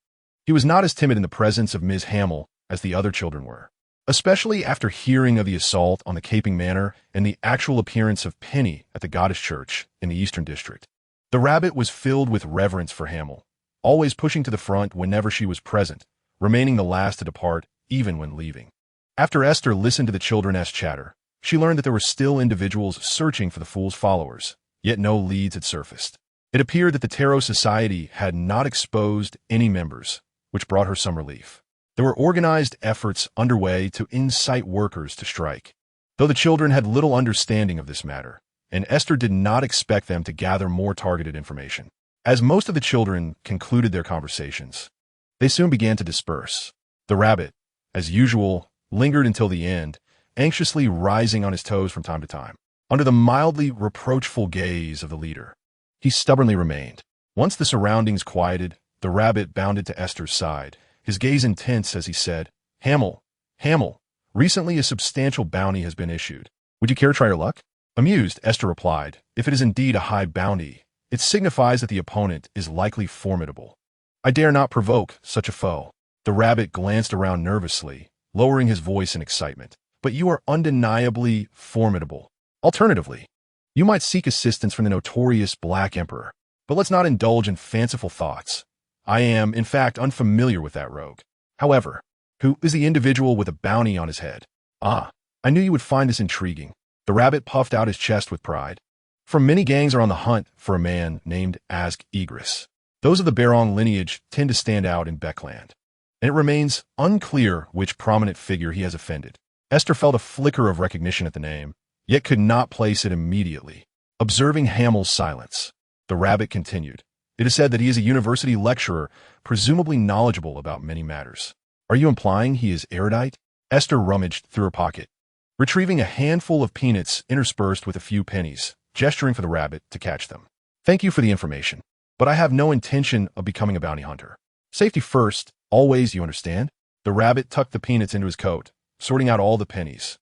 [SPEAKER 1] He was not as timid in the presence of Ms. Hamel as the other children were, especially after hearing of the assault on the Caping Manor and the actual appearance of Penny at the Goddess Church in the Eastern District. The rabbit was filled with reverence for Hamel, always pushing to the front whenever she was present, remaining the last to depart even when leaving. After Esther listened to the children's chatter, she learned that there were still individuals searching for the fool's followers, yet no leads had surfaced. It appeared that the Tarot Society had not exposed any members, which brought her some relief. There were organized efforts underway to incite workers to strike, though the children had little understanding of this matter, and Esther did not expect them to gather more targeted information. As most of the children concluded their conversations, they soon began to disperse. The rabbit, as usual, lingered until the end, anxiously rising on his toes from time to time. Under the mildly reproachful gaze of the leader, he stubbornly remained. Once the surroundings quieted, the rabbit bounded to Esther's side, his gaze intense as he said, Hamel, recently a substantial bounty has been issued. Would you care to try your luck?" Amused, Esther replied, "If it is indeed a high bounty, it signifies that the opponent is likely formidable. I dare not provoke such a foe." The rabbit glanced around nervously, lowering his voice in excitement. "But you are undeniably formidable. Alternatively, you might seek assistance from the notorious Black Emperor. But let's not indulge in fanciful thoughts. I am, in fact, unfamiliar with that rogue. However, who is the individual with a bounty on his head?" "Ah, I knew you would find this intriguing." The rabbit puffed out his chest with pride. "For many gangs are on the hunt for a man named Ask Egris. Those of the Barong lineage tend to stand out in Beckland, and it remains unclear which prominent figure he has offended." Esther felt a flicker of recognition at the name, yet could not place it immediately. Observing Hamel's silence, the rabbit continued, "It is said that he is a university lecturer, presumably knowledgeable about many matters. Are you implying he is erudite?" Esther rummaged through her pocket, retrieving a handful of peanuts interspersed with a few pennies, gesturing for the rabbit to catch them. "Thank you for the information, but I have no intention of becoming a bounty hunter. Safety first, always, you understand?" The rabbit tucked the peanuts into his coat, sorting out all the pennies.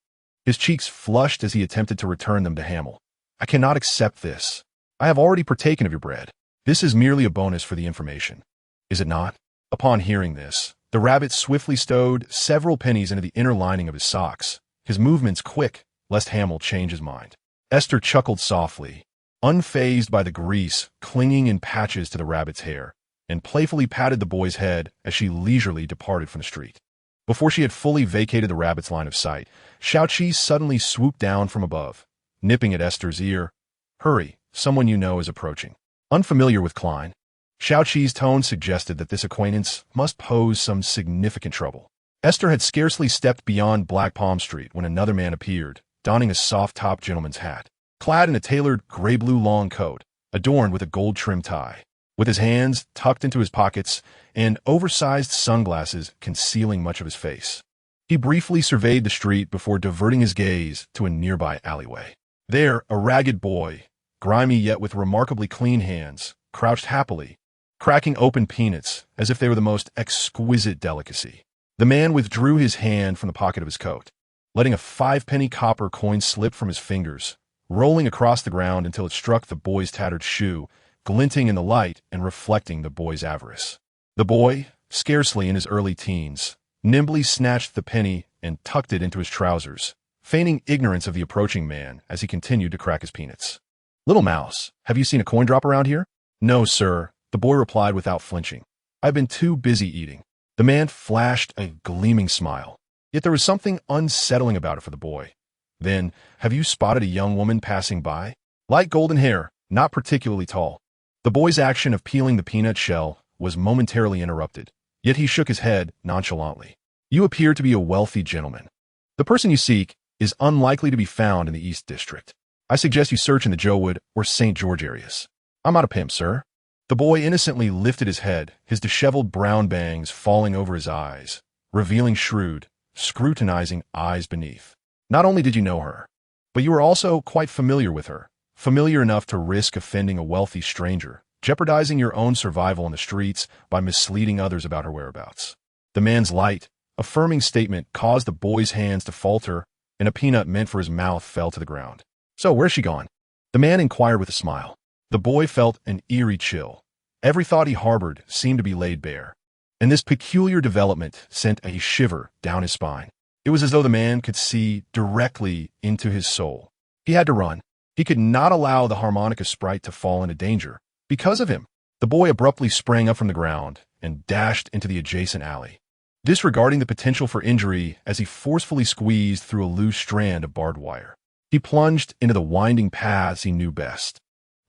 [SPEAKER 1] His cheeks flushed as he attempted to return them to Hamel. "I cannot accept this. I have already partaken of your bread. This is merely a bonus for the information. Is it not?" Upon hearing this, the rabbit swiftly stowed several pennies into the inner lining of his socks, his movements quick, lest Hamel change his mind. Esther chuckled softly, unfazed by the grease clinging in patches to the rabbit's hair, and playfully patted the boy's head as she leisurely departed from the street. Before she had fully vacated the rabbit's line of sight, Xiao-Qi suddenly swooped down from above, nipping at Esther's ear. "Hurry, someone you know is approaching." Unfamiliar with Klein, Xiao-Qi's tone suggested that this acquaintance must pose some significant trouble. Esther had scarcely stepped beyond Black Palm Street when another man appeared, donning a soft-topped gentleman's hat, clad in a tailored gray-blue long coat, adorned with a gold-trimmed tie, with his hands tucked into his pockets and oversized sunglasses concealing much of his face. He briefly surveyed the street before diverting his gaze to a nearby alleyway. There, a ragged boy, grimy yet with remarkably clean hands, crouched happily, cracking open peanuts as if they were the most exquisite delicacy. The man withdrew his hand from the pocket of his coat, letting a 5-penny copper coin slip from his fingers, rolling across the ground until it struck the boy's tattered shoe, glinting in the light and reflecting the boy's avarice. The boy, scarcely in his early teens, nimbly snatched the penny and tucked it into his trousers, feigning ignorance of the approaching man as he continued to crack his peanuts. "Little mouse, have you seen a coin drop around here?" "No, sir," the boy replied without flinching. "I've been too busy eating." The man flashed a gleaming smile, yet there was something unsettling about it for the boy. "Then, have you spotted a young woman passing by? Light golden hair, not particularly tall." The boy's action of peeling the peanut shell was momentarily interrupted, yet he shook his head nonchalantly. "You appear to be a wealthy gentleman. The person you seek is unlikely to be found in the East District. I suggest you search in the Jowood or St. George areas." "I'm not a pimp, sir." The boy innocently lifted his head, his disheveled brown bangs falling over his eyes, revealing shrewd, scrutinizing eyes beneath. "Not only did you know her, but you were also quite familiar with her, familiar enough to risk offending a wealthy stranger, jeopardizing your own survival on the streets by misleading others about her whereabouts." The man's light, affirming statement caused the boy's hands to falter, and a peanut meant for his mouth fell to the ground. "So, where's she gone?" the man inquired with a smile. The boy felt an eerie chill. Every thought he harbored seemed to be laid bare, and this peculiar development sent a shiver down his spine. It was as though the man could see directly into his soul. He had to run. He could not allow the harmonica sprite to fall into danger. Because of him, the boy abruptly sprang up from the ground and dashed into the adjacent alley, disregarding the potential for injury as he forcefully squeezed through a loose strand of barbed wire. He plunged into the winding paths he knew best,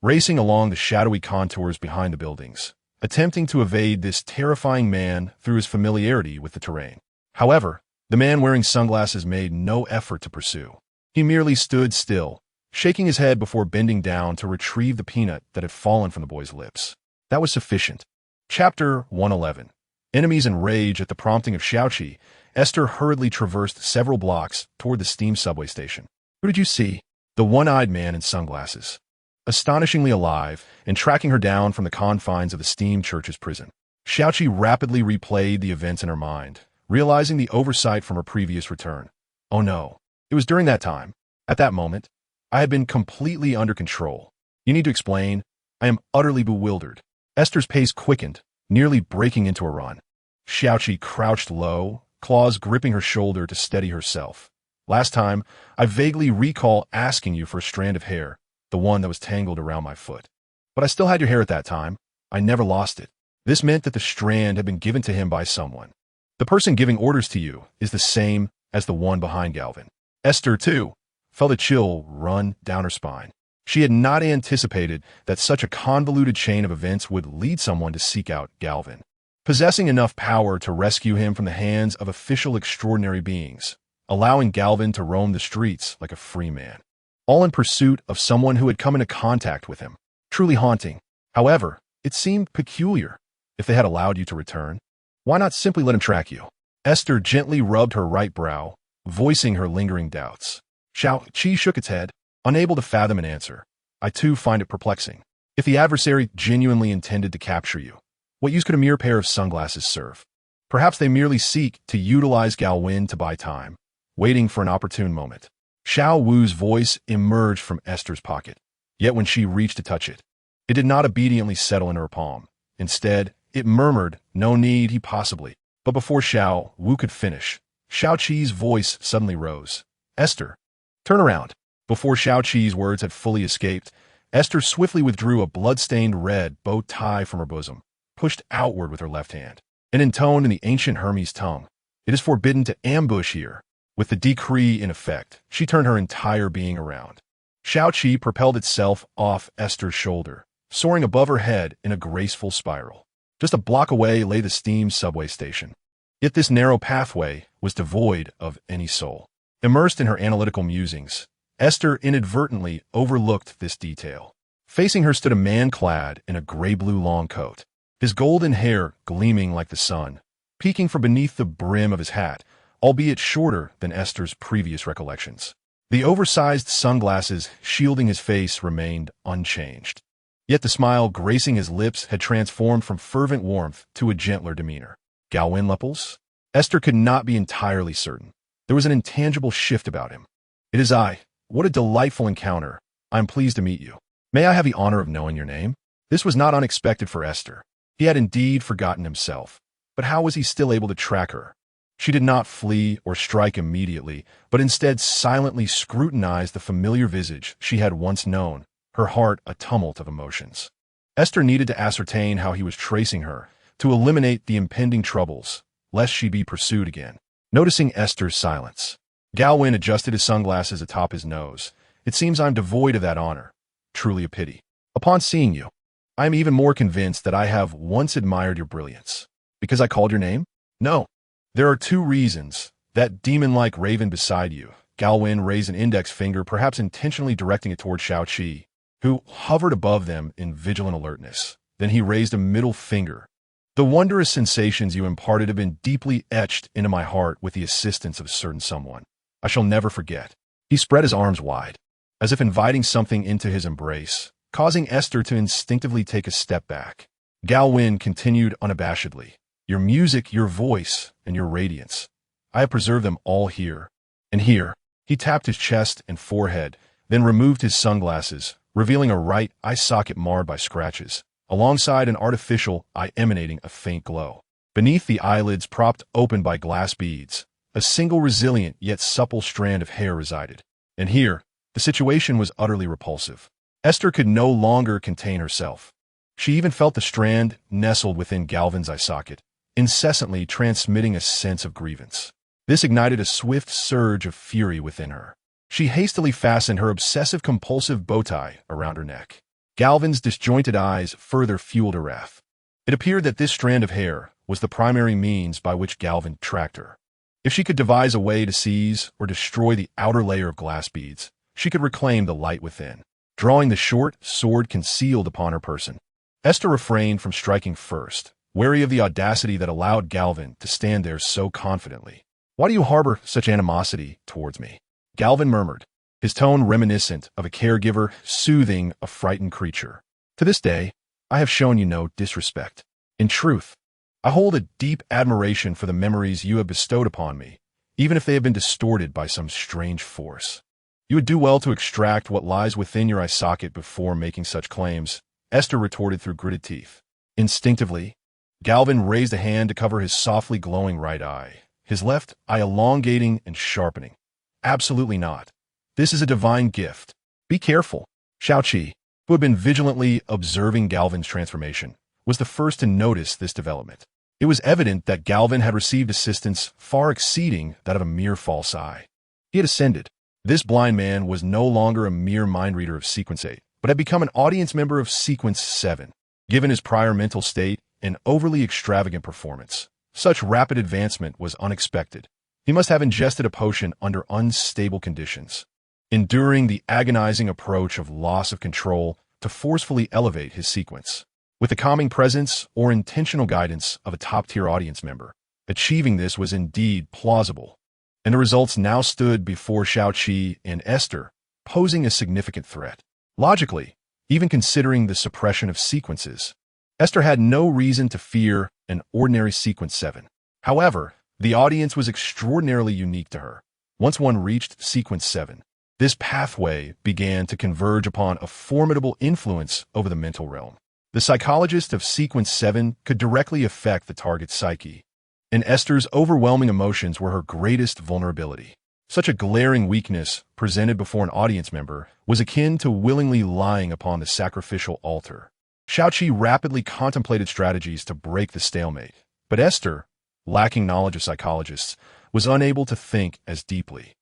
[SPEAKER 1] racing along the shadowy contours behind the buildings, attempting to evade this terrifying man through his familiarity with the terrain. However, the man wearing sunglasses made no effort to pursue. He merely stood still, shaking his head before bending down to retrieve the peanut that had fallen from the boy's lips. That was sufficient. Chapter 111. Enemies in rage at the prompting of Xiaoqi, Esther hurriedly traversed several blocks toward the steam subway station. "Who did you see?" The one-eyed man in sunglasses, astonishingly alive and tracking her down from the confines of the steam church's prison. Xiaoqi rapidly replayed the events in her mind, realizing the oversight from her previous return. "Oh no, it was during that time. At that moment, I had been completely under control. You need to explain. I am utterly bewildered." Esther's pace quickened, nearly breaking into a run. Xiaoqi crouched low, claws gripping her shoulder to steady herself. "Last time, I vaguely recall asking you for a strand of hair, the one that was tangled around my foot. But I still had your hair at that time. I never lost it." This meant that the strand had been given to him by someone. The person giving orders to you is the same as the one behind Galvin. Esther, too, felt a chill run down her spine. She had not anticipated that such a convoluted chain of events would lead someone to seek out Galvin, possessing enough power to rescue him from the hands of official extraordinary beings, allowing Galvin to roam the streets like a free man, all in pursuit of someone who had come into contact with him. Truly haunting. However, it seemed peculiar. If they had allowed you to return, why not simply let him track you? Esther gently rubbed her right brow, voicing her lingering doubts. Xiaoqi shook its head, unable to fathom an answer. "I too find it perplexing. If the adversary genuinely intended to capture you, what use could a mere pair of sunglasses serve? Perhaps they merely seek to utilize Galwin to buy time, waiting for an opportune moment." Xiao Wu's voice emerged from Esther's pocket, yet when she reached to touch it, it did not obediently settle into her palm. Instead, it murmured, "No need, he possibly." But before Xiao Wu could finish, Xiaoqi's voice suddenly rose. "Esther, turn around." Before Xiaoqi's words had fully escaped, Esther swiftly withdrew a blood-stained red bow tie from her bosom, pushed outward with her left hand, and intoned in the ancient Hermes tongue, "It is forbidden to ambush here." With the decree in effect, she turned her entire being around. Xiaoqi propelled itself off Esther's shoulder, soaring above her head in a graceful spiral. Just a block away lay the steam subway station. Yet this narrow pathway was devoid of any soul. Immersed in her analytical musings, Esther inadvertently overlooked this detail. Facing her stood a man clad in a gray-blue long coat, his golden hair gleaming like the sun, peeking from beneath the brim of his hat, albeit shorter than Esther's previous recollections. The oversized sunglasses shielding his face remained unchanged. Yet the smile gracing his lips had transformed from fervent warmth to a gentler demeanor. Galwin Lepels? Esther could not be entirely certain. There was an intangible shift about him. "It is I. What a delightful encounter. I am pleased to meet you. May I have the honor of knowing your name?" This was not unexpected for Esther. He had indeed forgotten himself. But how was he still able to track her? She did not flee or strike immediately, but instead silently scrutinized the familiar visage she had once known, her heart a tumult of emotions. Aiste needed to ascertain how he was tracing her, to eliminate the impending troubles, lest she be pursued again. Noticing Aiste's silence, Galwin adjusted his sunglasses atop his nose. It seems I'm devoid of that honor. Truly a pity. Upon seeing you, I am even more convinced that I have once admired your brilliance. Because I called your name? No. There are two reasons. That demon-like raven beside you. Galwin raised an index finger, perhaps intentionally directing it toward Xiaoqi, who hovered above them in vigilant alertness. Then he raised a middle finger. The wondrous sensations you imparted have been deeply etched into my heart with the assistance of a certain someone. I shall never forget. He spread his arms wide, as if inviting something into his embrace, causing Aiste to instinctively take a step back. Galwin continued unabashedly. Your music, your voice, and your radiance. I have preserved them all here. And here. He tapped his chest and forehead, then removed his sunglasses, revealing a right eye socket marred by scratches, alongside an artificial eye emanating a faint glow. Beneath the eyelids propped open by glass beads, a single resilient yet supple strand of hair resided. And here, the situation was utterly repulsive. Aiste could no longer contain herself. She even felt the strand nestled within Galvin's eye socket, incessantly transmitting a sense of grievance. This ignited a swift surge of fury within her. She hastily fastened her obsessive-compulsive bow tie around her neck. Galvin's disjointed eyes further fueled her wrath. It appeared that this strand of hair was the primary means by which Galvin tracked her. If she could devise a way to seize or destroy the outer layer of glass beads, she could reclaim the light within. Drawing the short sword concealed upon her person, Aiste refrained from striking first, wary of the audacity that allowed Galvin to stand there so confidently. Why do you harbor such animosity towards me? Galvin murmured, his tone reminiscent of a caregiver soothing a frightened creature. To this day, I have shown you no disrespect. In truth, I hold a deep admiration for the memories you have bestowed upon me, even if they have been distorted by some strange force. You would do well to extract what lies within your eye socket before making such claims, Aiste retorted through gritted teeth. Instinctively, Galvin raised a hand to cover his softly glowing right eye, his left eye elongating and sharpening. Absolutely not. This is a divine gift. Be careful. Xiaoqi, who had been vigilantly observing Galvin's transformation, was the first to notice this development. It was evident that Galvin had received assistance far exceeding that of a mere false eye. He had ascended. This blind man was no longer a mere mind reader of Sequence 8, but had become an audience member of Sequence 7. Given his prior mental state and overly extravagant performance, such rapid advancement was unexpected. He must have ingested a potion under unstable conditions, enduring the agonizing approach of loss of control to forcefully elevate his sequence. With the calming presence or intentional guidance of a top-tier audience member, achieving this was indeed plausible, and the results now stood before Xiaoqi and Aiste, posing a significant threat. Logically, even considering the suppression of sequences, Aiste had no reason to fear an ordinary Sequence 7. However, the audience was extraordinarily unique to her. Once one reached Sequence 7, this pathway began to converge upon a formidable influence over the mental realm. The psychologist of Sequence 7 could directly affect the target's psyche, and Aiste's overwhelming emotions were her greatest vulnerability. Such a glaring weakness presented before an audience member was akin to willingly lying upon the sacrificial altar. Xiaoqi rapidly contemplated strategies to break the stalemate, but Aiste, lacking knowledge of psychologists, was unable to think as deeply.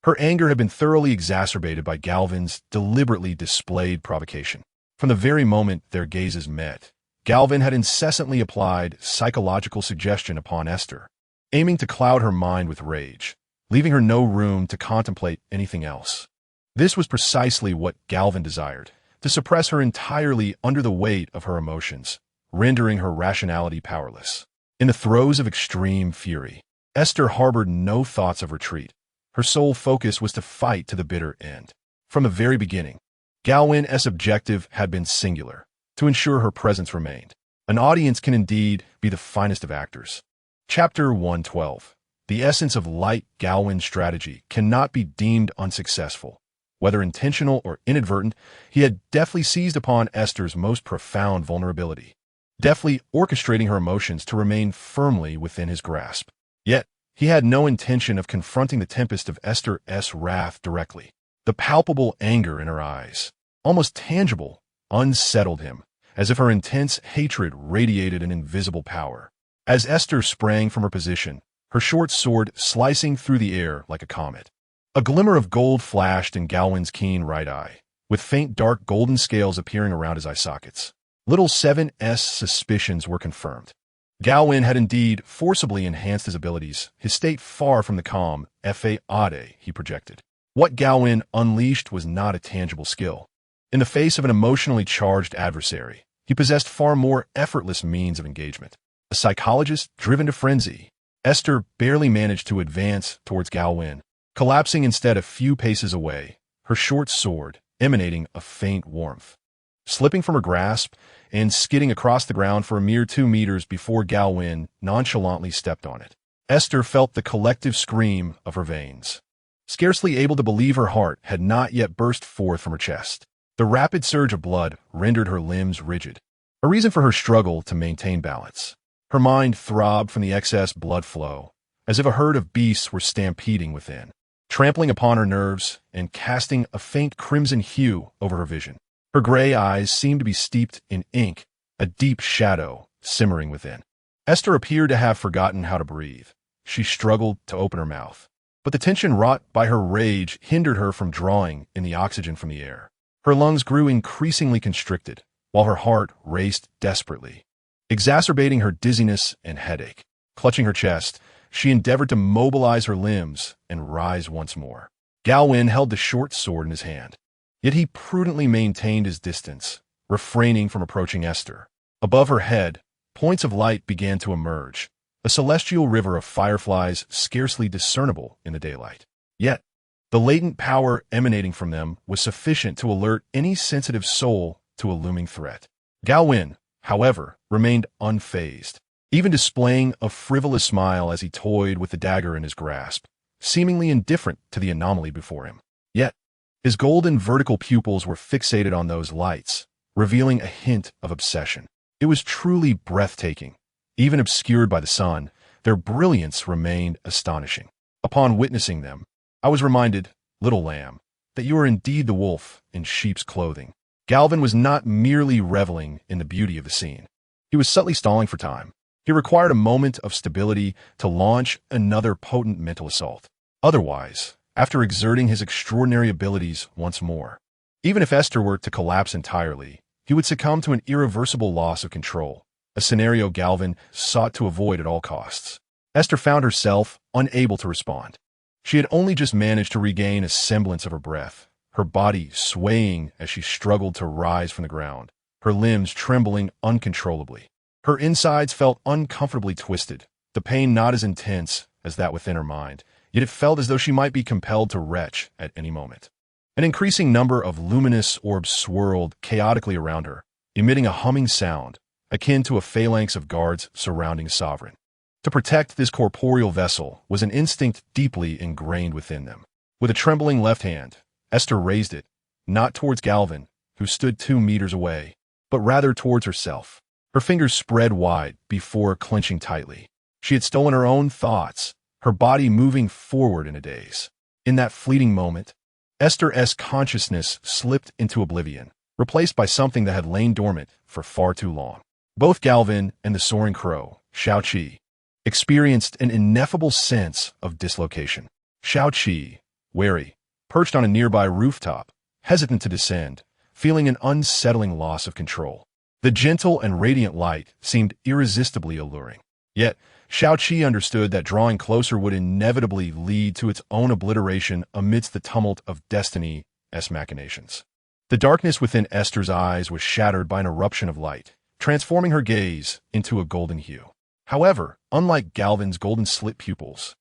[SPEAKER 1] Her anger had been thoroughly exacerbated by Galvin's deliberately displayed provocation. From the very moment their gazes met, Galvin had incessantly applied psychological suggestion upon Aiste, aiming to cloud her mind with rage, leaving her no room to contemplate anything else. This was precisely what Galvin desired, to suppress her entirely under the weight of her emotions, rendering her rationality powerless. In the throes of extreme fury, Aiste harbored no thoughts of retreat. Her sole focus was to fight to the bitter end. From the very beginning, Galwin's objective had been singular, to ensure her presence remained. An audience can indeed be the finest of actors. Chapter 112. The essence of light Galwin's strategy cannot be deemed unsuccessful. Whether intentional or inadvertent, he had deftly seized upon Aiste's most profound vulnerability, deftly orchestrating her emotions to remain firmly within his grasp. Yet, He had no intention of confronting the tempest of Aiste's wrath directly. The palpable anger in her eyes, almost tangible, unsettled him, as if her intense hatred radiated an invisible power. As Aiste sprang from her position, her short sword slicing through the air like a comet. A glimmer of gold flashed in Galwin's keen right eye, with faint dark golden scales appearing around his eye sockets. Little 7's suspicions were confirmed. Galwin had indeed forcibly enhanced his abilities, his state far from the calm Aiste he projected. What Galwin unleashed was not a tangible skill. In the face of an emotionally charged adversary, he possessed far more effortless means of engagement. A psychologist driven to frenzy, Aiste barely managed to advance towards Galwin, collapsing instead a few paces away, her short sword emanating a faint warmth. Slipping from her grasp and skidding across the ground for a mere 2 meters before Galwin nonchalantly stepped on it. Aiste felt the collective scream of her veins. Scarcely able to believe her heart had not yet burst forth from her chest. The rapid surge of blood rendered her limbs rigid, a reason for her struggle to maintain balance. Her mind throbbed from the excess blood flow, as if a herd of beasts were stampeding within, trampling upon her nerves and casting a faint crimson hue over her vision. Her gray eyes seemed to be steeped in ink, a deep shadow simmering within. Aiste appeared to have forgotten how to breathe. She struggled to open her mouth, but the tension wrought by her rage hindered her from drawing in the oxygen from the air. Her lungs grew increasingly constricted, while her heart raced desperately, exacerbating her dizziness and headache. Clutching her chest, she endeavored to mobilize her limbs and rise once more. Galwin held the short sword in his hand. Yet he prudently maintained his distance, refraining from approaching Aiste. Above her head, points of light began to emerge, a celestial river of fireflies scarcely discernible in the daylight. Yet, the latent power emanating from them was sufficient to alert any sensitive soul to a looming threat. Galwin, however, remained unfazed, even displaying a frivolous smile as he toyed with the dagger in his grasp, seemingly indifferent to the anomaly before him. Yet, his golden vertical pupils were fixated on those lights, revealing a hint of obsession. It was truly breathtaking. Even obscured by the sun, their brilliance remained astonishing. Upon witnessing them, I was reminded, little lamb, that you are indeed the wolf in sheep's clothing. Galvin was not merely reveling in the beauty of the scene. He was subtly stalling for time. He required a moment of stability to launch another potent mental assault. Otherwise, after exerting his extraordinary abilities once more, even if Aiste were to collapse entirely, he would succumb to an irreversible loss of control, a scenario Galvin sought to avoid at all costs. Aiste found herself unable to respond. She had only just managed to regain a semblance of her breath, her body swaying as she struggled to rise from the ground, her limbs trembling uncontrollably. Her insides felt uncomfortably twisted, the pain not as intense as that within her mind, yet it felt as though she might be compelled to retch at any moment. An increasing number of luminous orbs swirled chaotically around her, emitting a humming sound, akin to a phalanx of guards surrounding a sovereign. To protect this corporeal vessel was an instinct deeply ingrained within them. With a trembling left hand, Aiste raised it, not towards Galvin, who stood 2 meters away, but rather towards herself. Her fingers spread wide before clenching tightly. She had stolen her own thoughts, her body moving forward in a daze. In that fleeting moment, Aiste's consciousness slipped into oblivion, replaced by something that had lain dormant for far too long. Both Galvin and the soaring crow, Xiaoqi, experienced an ineffable sense of dislocation. Xiaoqi, wary, perched on a nearby rooftop, hesitant to descend, feeling an unsettling loss of control. The gentle and radiant light seemed irresistibly alluring. Yet, Xiaoqi understood that drawing closer would inevitably lead to its own obliteration amidst the tumult of destiny's machinations. The darkness within Aiste's eyes was shattered by an eruption of light, transforming her gaze into a golden hue. However, unlike Galvin's golden slit pupils,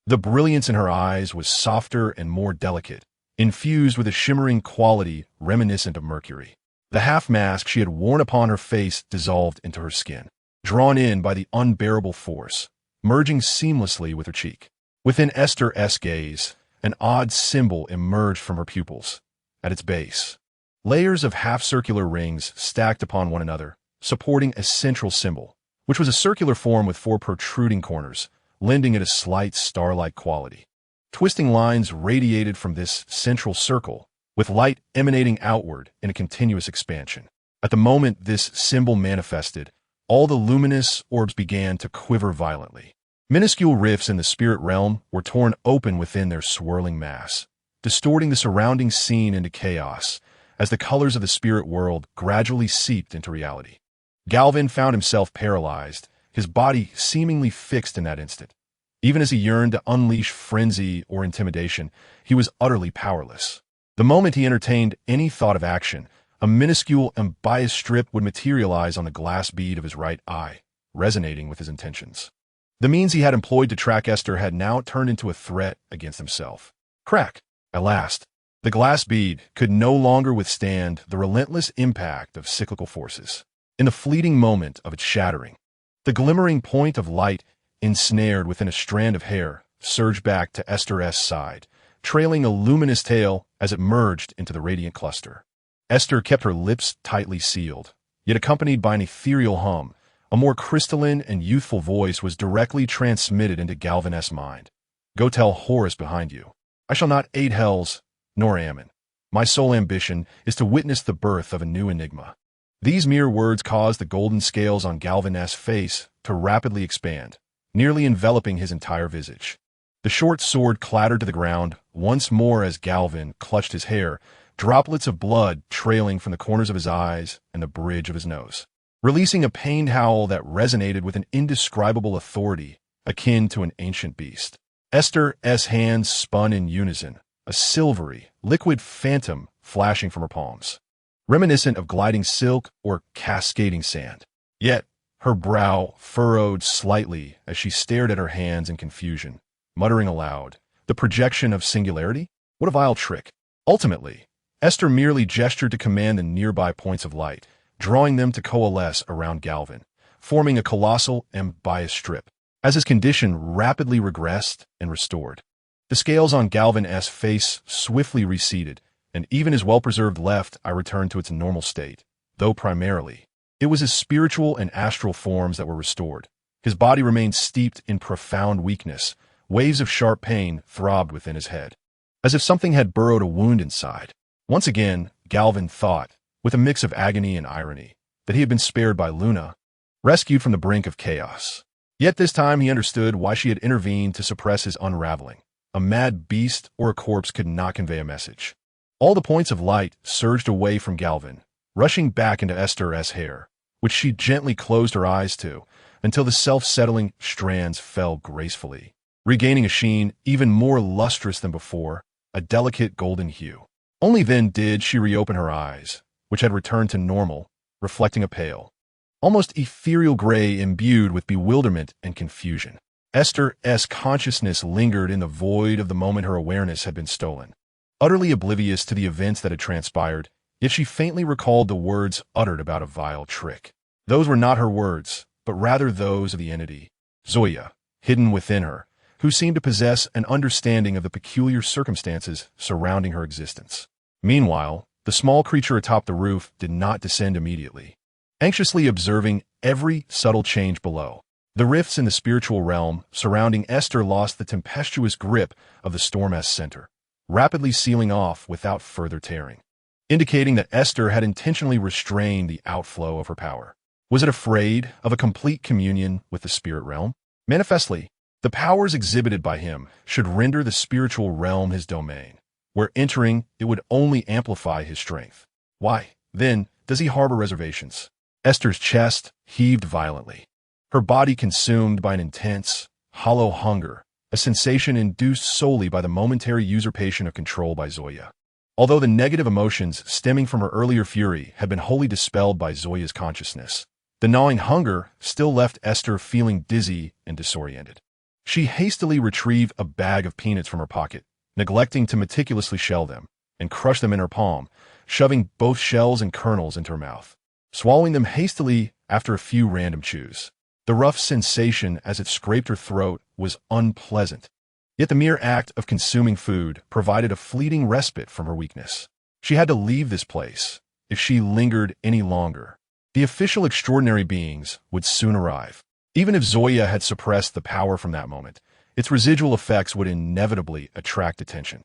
[SPEAKER 1] the brilliance in her eyes was softer and more delicate, infused with a shimmering quality reminiscent of mercury. The half-mask she had worn upon her face dissolved into her skin, drawn in by the unbearable force, merging seamlessly with her cheek. Within Aiste's gaze, an odd symbol emerged from her pupils. At its base, layers of half-circular rings stacked upon one another, supporting a central symbol, which was a circular form with 4 protruding corners, lending it a slight star-like quality. Twisting lines radiated from this central circle, with light emanating outward in a continuous expansion. At the moment this symbol manifested, all the luminous orbs began to quiver violently. Minuscule rifts in the spirit realm were torn open within their swirling mass, distorting the surrounding scene into chaos as the colors of the spirit world gradually seeped into reality. Galvin found himself paralyzed, his body seemingly fixed in that instant. Even as he yearned to unleash frenzy or intimidation, he was utterly powerless. The moment he entertained any thought of action, a minuscule unbiased strip would materialize on the glass bead of his right eye, resonating with his intentions. The means he had employed to track Aiste had now turned into a threat against himself. Crack! At last, the glass bead could no longer withstand the relentless impact of cyclical forces. In the fleeting moment of its shattering, the glimmering point of light ensnared within a strand of hair surged back to Aiste's side, trailing a luminous tail as it merged into the radiant cluster. Aiste kept her lips tightly sealed, yet accompanied by an ethereal hum, a more crystalline and youthful voice was directly transmitted into Galvin's mind. Go tell Horus behind you. I shall not aid Hells, nor Ammon. My sole ambition is to witness the birth of a new enigma. These mere words caused the golden scales on Galvin's face to rapidly expand, nearly enveloping his entire visage. The short sword clattered to the ground once more as Galvin clutched his hair, droplets of blood trailing from the corners of his eyes and the bridge of his nose, releasing a pained howl that resonated with an indescribable authority akin to an ancient beast. Aiste's hands spun in unison, a silvery, liquid phantom flashing from her palms, reminiscent of gliding silk or cascading sand. Yet, her brow furrowed slightly as she stared at her hands in confusion, muttering aloud, the projection of singularity? What a vile trick. Ultimately, Aiste merely gestured to command the nearby points of light, drawing them to coalesce around Galvin, forming a colossal unbiased strip. As his condition rapidly regressed and restored, the scales on Galvin's face swiftly receded, and even his well-preserved left eye returned to its normal state, though primarily, it was his spiritual and astral forms that were restored. His body remained steeped in profound weakness. Waves of sharp pain throbbed within his head, as if something had burrowed a wound inside. Once again, Galvin thought, with a mix of agony and irony, that he had been spared by Luna, rescued from the brink of chaos. Yet this time he understood why she had intervened to suppress his unraveling. A mad beast or a corpse could not convey a message. All the points of light surged away from Galvin, rushing back into Aiste's hair, which she gently closed her eyes to, until the self-settling strands fell gracefully, regaining a sheen even more lustrous than before, a delicate golden hue. Only then did she reopen her eyes, which had returned to normal, reflecting a pale, almost ethereal gray imbued with bewilderment and confusion. Aiste's consciousness lingered in the void of the moment her awareness had been stolen. Utterly oblivious to the events that had transpired, yet she faintly recalled the words uttered about a vile trick. Those were not her words, but rather those of the entity, Zoya, hidden within her, who seemed to possess an understanding of the peculiar circumstances surrounding her existence. Meanwhile, the small creature atop the roof did not descend immediately, anxiously observing every subtle change below. The rifts in the spiritual realm surrounding Aiste lost the tempestuous grip of the storm's center, rapidly sealing off without further tearing, indicating that Aiste had intentionally restrained the outflow of her power. Was it afraid of a complete communion with the spirit realm? Manifestly, the powers exhibited by him should render the spiritual realm his domain, where entering it would only amplify his strength. Why, then, does he harbor reservations? Aiste's chest heaved violently, her body consumed by an intense, hollow hunger, a sensation induced solely by the momentary usurpation of control by Zoya. Although the negative emotions stemming from her earlier fury had been wholly dispelled by Zoya's consciousness, the gnawing hunger still left Aiste feeling dizzy and disoriented. She hastily retrieved a bag of peanuts from her pocket, neglecting to meticulously shell them, and crushed them in her palm, shoving both shells and kernels into her mouth, swallowing them hastily after a few random chews. The rough sensation as it scraped her throat was unpleasant, yet the mere act of consuming food provided a fleeting respite from her weakness. She had to leave this place. If she lingered any longer, the official extraordinary beings would soon arrive. Even if Zoya had suppressed the power from that moment, its residual effects would inevitably attract attention.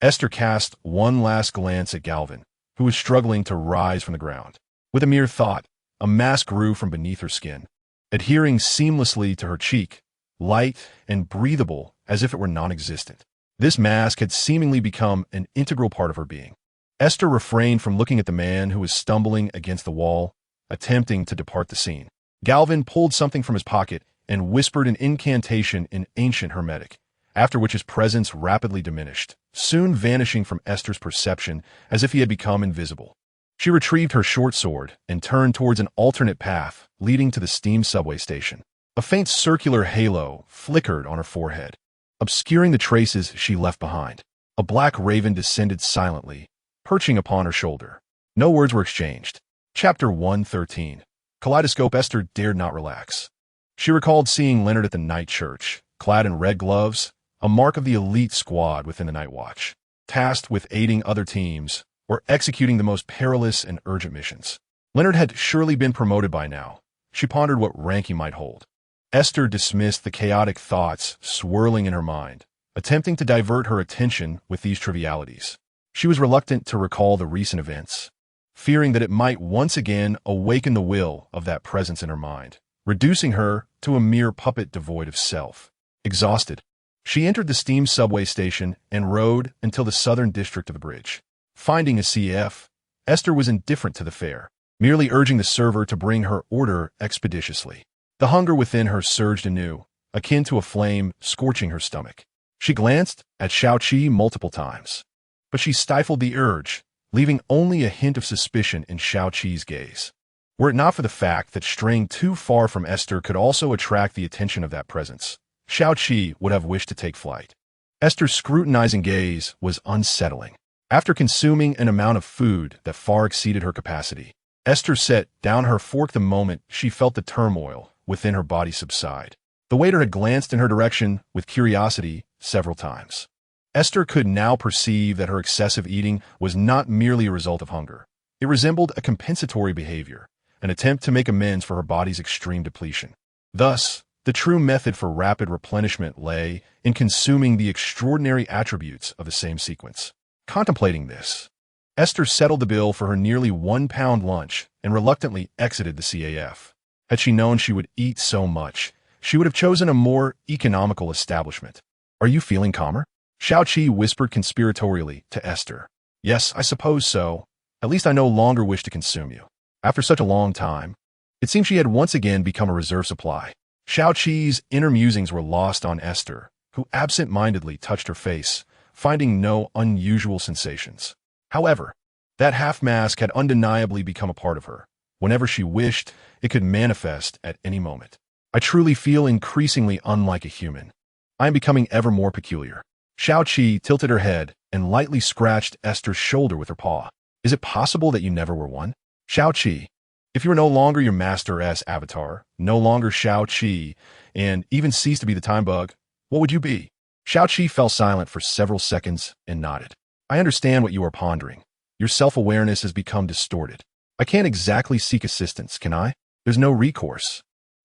[SPEAKER 1] Aiste cast one last glance at Galvin, who was struggling to rise from the ground. With a mere thought, a mask grew from beneath her skin, adhering seamlessly to her cheek, light and breathable as if it were non-existent. This mask had seemingly become an integral part of her being. Aiste refrained from looking at the man who was stumbling against the wall, attempting to depart the scene. Galvin pulled something from his pocket and whispered an incantation in ancient Hermetic, after which his presence rapidly diminished, soon vanishing from Aiste's perception as if he had become invisible. She retrieved her short sword and turned towards an alternate path leading to the steam subway station. A faint circular halo flickered on her forehead, obscuring the traces she left behind. A black raven descended silently, perching upon her shoulder. No words were exchanged. Chapter 113. Kaleidoscope. Aiste dared not relax. She recalled seeing Leonard at the night church, clad in red gloves, a mark of the elite squad within the Nightwatch, tasked with aiding other teams or executing the most perilous and urgent missions. Leonard had surely been promoted by now. She pondered what rank he might hold. Aiste dismissed the chaotic thoughts swirling in her mind, attempting to divert her attention with these trivialities. She was reluctant to recall the recent events, fearing that it might once again awaken the will of that presence in her mind, reducing her to a mere puppet devoid of self. Exhausted, she entered the steam subway station and rode until the southern district of the bridge. Finding a CF, Aiste was indifferent to the fare, merely urging the server to bring her order expeditiously. The hunger within her surged anew, akin to a flame scorching her stomach. She glanced at Xiaoqi multiple times, but she stifled the urge, leaving only a hint of suspicion in Xiaoqi's gaze. Were it not for the fact that straying too far from Aiste could also attract the attention of that presence, Xiaoqi would have wished to take flight. Aiste's scrutinizing gaze was unsettling. After consuming an amount of food that far exceeded her capacity, Aiste set down her fork the moment she felt the turmoil within her body subside. The waiter had glanced in her direction with curiosity several times. Aiste could now perceive that her excessive eating was not merely a result of hunger. It resembled a compensatory behavior, an attempt to make amends for her body's extreme depletion. Thus, the true method for rapid replenishment lay in consuming the extraordinary attributes of the same sequence. Contemplating this, Aiste settled the bill for her nearly 1-pound lunch and reluctantly exited the CAF. Had she known she would eat so much, she would have chosen a more economical establishment. "Are you feeling calmer?" Xiaoqi whispered conspiratorially to Aiste. "Yes, I suppose so. At least I no longer wish to consume you." After such a long time, it seemed she had once again become a reserve supply. Xiaoqi's inner musings were lost on Aiste, who absent-mindedly touched her face, finding no unusual sensations. However, that half-mask had undeniably become a part of her. Whenever she wished, it could manifest at any moment. "I truly feel increasingly unlike a human. I am becoming ever more peculiar." Xiaoqi tilted her head and lightly scratched Aiste's shoulder with her paw. "Is it possible that you never were one?" "Xiaoqi, if you were no longer your Master-S avatar, no longer Xiaoqi, and even ceased to be the time bug, what would you be?" Xiaoqi fell silent for several seconds and nodded. "I understand what you are pondering. Your self-awareness has become distorted. I can't exactly seek assistance, can I? There's no recourse.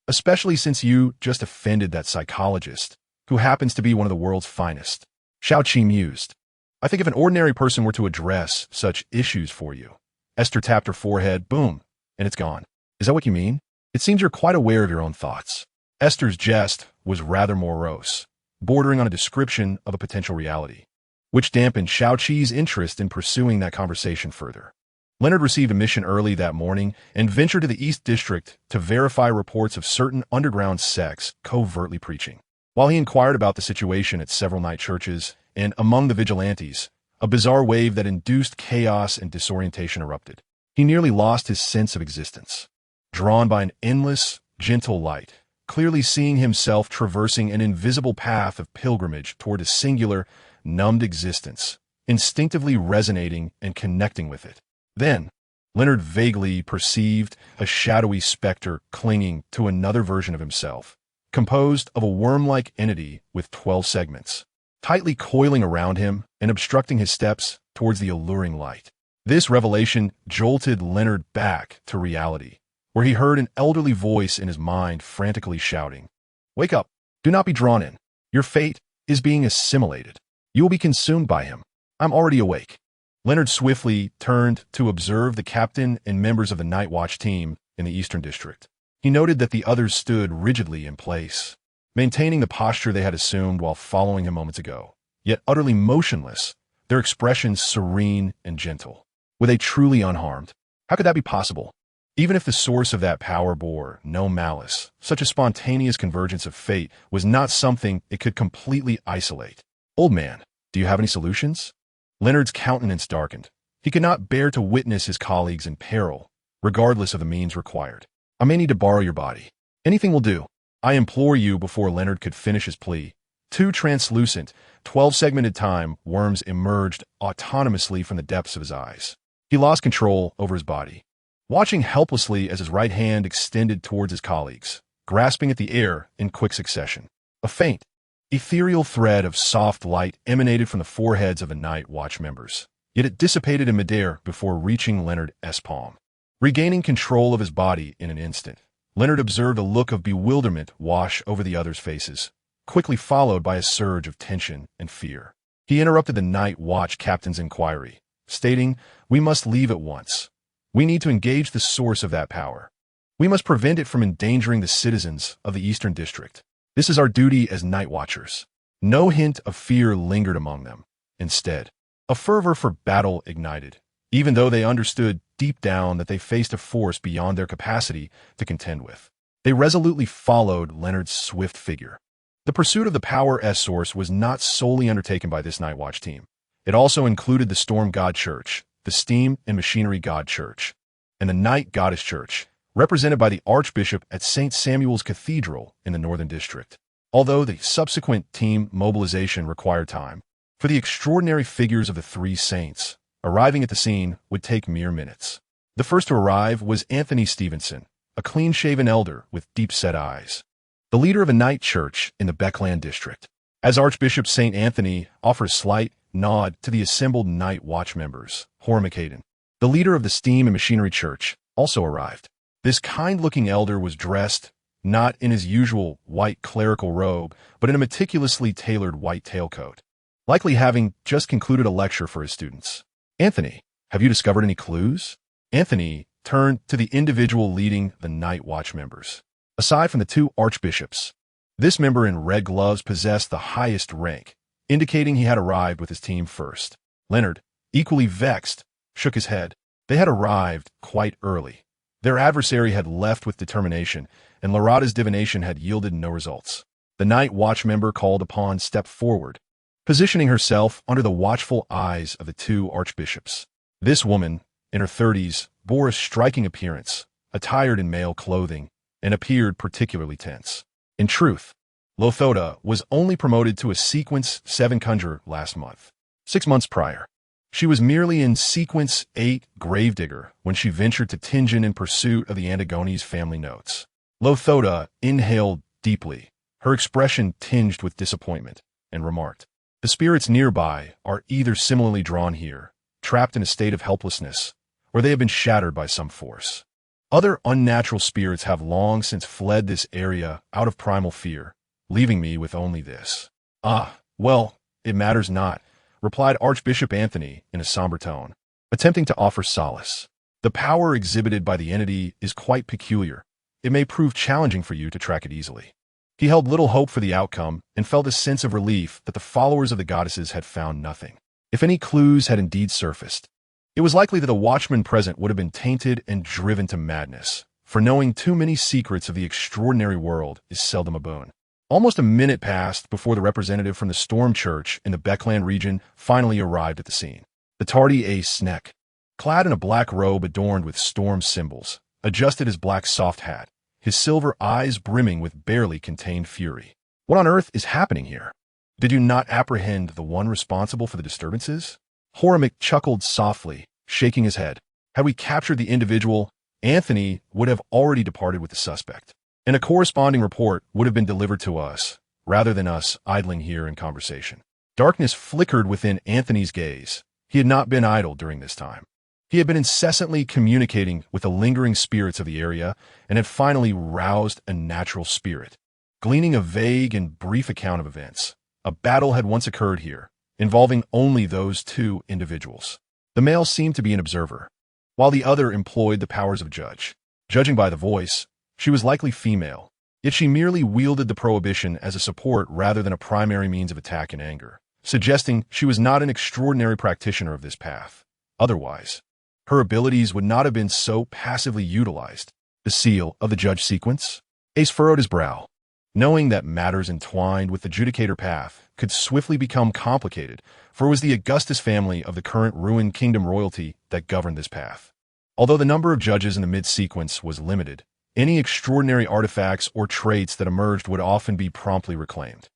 [SPEAKER 1] Especially since you just offended that psychologist, who happens to be one of the world's finest." Xiaoqi mused. "I think if an ordinary person were to address such issues for you." Aiste tapped her forehead, boom, and it's gone. "Is that what you mean? It seems you're quite aware of your own thoughts." Aiste's jest was rather morose, bordering on a description of a potential reality, which dampened Xiaoqi's interest in pursuing that conversation further. Leonard received a mission early that morning and ventured to the East District to verify reports of certain underground sects covertly preaching. While he inquired about the situation at several night churches and among the vigilantes, a bizarre wave that induced chaos and disorientation erupted. He nearly lost his sense of existence. Drawn by an endless, gentle light, clearly seeing himself traversing an invisible path of pilgrimage toward a singular, numbed existence, instinctively resonating and connecting with it. Then, Leonard vaguely perceived a shadowy specter clinging to another version of himself, composed of a worm-like entity with 12 segments, tightly coiling around him and obstructing his steps towards the alluring light. This revelation jolted Leonard back to reality, where he heard an elderly voice in his mind frantically shouting, "Wake up! Do not be drawn in. Your fate is being assimilated. You will be consumed by him. I'm already awake." Leonard swiftly turned to observe the captain and members of the Nightwatch team in the Eastern District. He noted that the others stood rigidly in place, maintaining the posture they had assumed while following him moments ago, yet utterly motionless, their expressions serene and gentle. Were they truly unharmed? How could that be possible? Even if the source of that power bore no malice, such a spontaneous convergence of fate was not something it could completely isolate. "Old man, do you have any solutions?" Leonard's countenance darkened. He could not bear to witness his colleagues in peril, regardless of the means required. "I may need to borrow your body. Anything will do. I implore you." Before Leonard could finish his plea, two translucent, 12-segmented time worms emerged autonomously from the depths of his eyes. He lost control over his body, watching helplessly as his right hand extended towards his colleagues, grasping at the air in quick succession. A faint, ethereal thread of soft light emanated from the foreheads of the Nightwatch members, yet it dissipated in midair before reaching Leonard's palm. Regaining control of his body in an instant, Leonard observed a look of bewilderment wash over the others' faces, quickly followed by a surge of tension and fear. He interrupted the Nightwatch captain's inquiry, stating, "We must leave at once. We need to engage the source of that power. We must prevent it from endangering the citizens of the Eastern District. This is our duty as Nightwatchers." No hint of fear lingered among them. Instead, a fervor for battle ignited, even though they understood deep down that they faced a force beyond their capacity to contend with. They resolutely followed Leonard's swift figure. The pursuit of the power source was not solely undertaken by this Nightwatch team. It also included the Storm God Church, the Steam and Machinery God Church, and the Night Goddess Church, represented by the Archbishop at St. Samuel's Cathedral in the Northern District. Although the subsequent team mobilization required time, for the extraordinary figures of the three saints, arriving at the scene would take mere minutes. The first to arrive was Anthony Stevenson, a clean-shaven elder with deep-set eyes, the leader of a night church in the Beckland district. As Archbishop St. Anthony offered a slight nod to the assembled Night Watch members, Hormiccaden, the leader of the Steam and Machinery Church, also arrived. This kind-looking elder was dressed not in his usual white clerical robe, but in a meticulously tailored white tailcoat, likely having just concluded a lecture for his students. "Anthony, have you discovered any clues?" Anthony turned to the individual leading the Night Watch members. Aside from the two archbishops, this member in red gloves possessed the highest rank, indicating he had arrived with his team first. Leonard, equally vexed, shook his head. They had arrived quite early. Their adversary had left with determination, and Larada's divination had yielded no results. The Night Watch member called upon stepped forward, positioning herself under the watchful eyes of the two archbishops. This woman, in her 30s, bore a striking appearance, attired in male clothing, and appeared particularly tense. In truth, Lothoda was only promoted to a Sequence 7 Conjurer last month. 6 months prior, she was merely in Sequence 8 Gravedigger when she ventured to Tingen in pursuit of the Antigones family notes. Lothoda inhaled deeply, her expression tinged with disappointment, and remarked, "The spirits nearby are either similarly drawn here, trapped in a state of helplessness, or they have been shattered by some force. Other unnatural spirits have long since fled this area out of primal fear, leaving me with only this." "Ah, well, it matters not," replied Archbishop Anthony in a somber tone, attempting to offer solace. "The power exhibited by the entity is quite peculiar. It may prove challenging for you to track it easily." He held little hope for the outcome and felt a sense of relief that the followers of the goddesses had found nothing. If any clues had indeed surfaced, it was likely that the watchman present would have been tainted and driven to madness, for knowing too many secrets of the extraordinary world is seldom a boon. Almost a minute passed before the representative from the Storm Church in the Beckland region finally arrived at the scene. The tardy Aiste, clad in a black robe adorned with storm symbols, adjusted his black soft hat, his silver eyes brimming with barely contained fury. "What on earth is happening here? Did you not apprehend the one responsible for the disturbances?" Hormick chuckled softly, shaking his head. "Had we captured the individual, Anthony would have already departed with the suspect, and a corresponding report would have been delivered to us, rather than us idling here in conversation." Darkness flickered within Anthony's gaze. He had not been idle during this time. He had been incessantly communicating with the lingering spirits of the area and had finally roused a natural spirit. Gleaning a vague and brief account of events, a battle had once occurred here, involving only those two individuals. The male seemed to be an observer, while the other employed the powers of judge. Judging by the voice, she was likely female, yet she merely wielded the prohibition as a support rather than a primary means of attack and anger, suggesting she was not an extraordinary practitioner of this path. Otherwise, her abilities would not have been so passively utilized. The seal of the judge sequence? Aiste furrowed his brow, knowing that matters entwined with the judicator path could swiftly become complicated, for it was the Augustus family of the current ruined kingdom royalty that governed this path. Although the number of judges in the mid-sequence was limited, any extraordinary artifacts or traits that emerged would often be promptly reclaimed.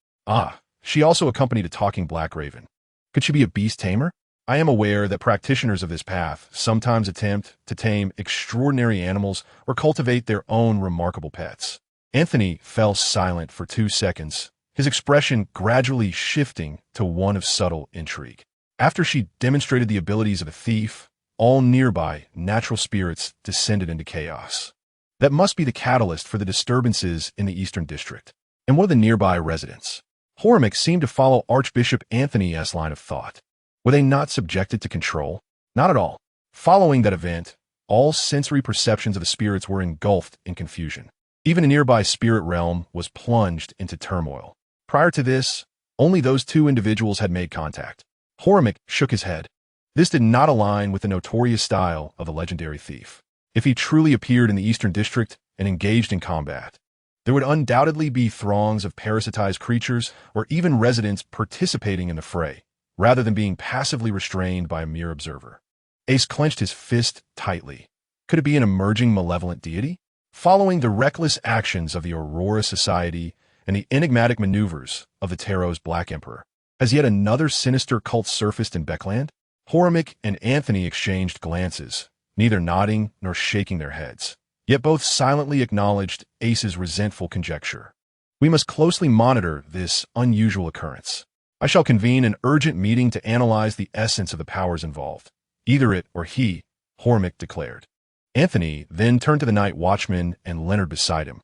[SPEAKER 1] She also accompanied a talking black raven. Could she be a beast tamer? I am aware that practitioners of this path sometimes attempt to tame extraordinary animals or cultivate their own remarkable pets. Anthony fell silent for 2 seconds, his expression gradually shifting to one of subtle intrigue. After she demonstrated the abilities of a thief, all nearby natural spirits descended into chaos. That must be the catalyst for the disturbances in the Eastern District. And one of the nearby residents, Hormick, seemed to follow Archbishop Anthony's line of thought. Were they not subjected to control? Not at all. Following that event, all sensory perceptions of the spirits were engulfed in confusion. Even a nearby spirit realm was plunged into turmoil. Prior to this, only those two individuals had made contact. Hormick shook his head. This did not align with the notorious style of the legendary thief. If he truly appeared in the Eastern District and engaged in combat, there would undoubtedly be throngs of parasitized creatures or even residents participating in the fray, rather than being passively restrained by a mere observer. Aiste clenched his fist tightly. Could it be an emerging malevolent deity? Following the reckless actions of the Aurora Society and the enigmatic maneuvers of the Tarot's Black Emperor, has yet another sinister cult surfaced in Beckland? Hormick and Anthony exchanged glances, neither nodding nor shaking their heads, yet both silently acknowledged Aiste's resentful conjecture. We must closely monitor this unusual occurrence. I shall convene an urgent meeting to analyze the essence of the powers involved. Either it or he, Hormick declared. Anthony then turned to the night watchman and Leonard beside him.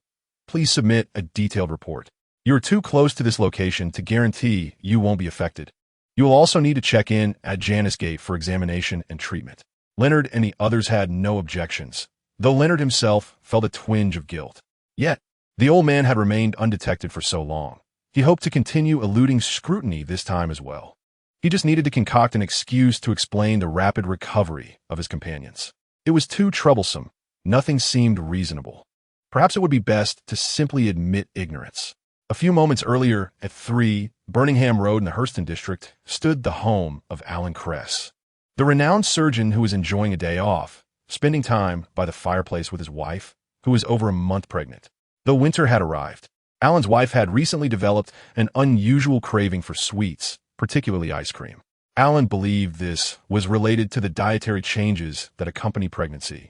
[SPEAKER 1] Please submit a detailed report. You are too close to this location to guarantee you won't be affected. You will also need to check in at Chanis Gate for examination and treatment. Leonard and the others had no objections, though Leonard himself felt a twinge of guilt. Yet, the old man had remained undetected for so long. He hoped to continue eluding scrutiny this time as well. He just needed to concoct an excuse to explain the rapid recovery of his companions. It was too troublesome. Nothing seemed reasonable. Perhaps it would be best to simply admit ignorance. A few moments earlier, at 3 Birmingham Road in the Hurston district, stood the home of Alan Kress, the renowned surgeon who was enjoying a day off, spending time by the fireplace with his wife, who was over a month pregnant. Though winter had arrived, Alan's wife had recently developed an unusual craving for sweets, particularly ice cream. Alan believed this was related to the dietary changes that accompany pregnancy,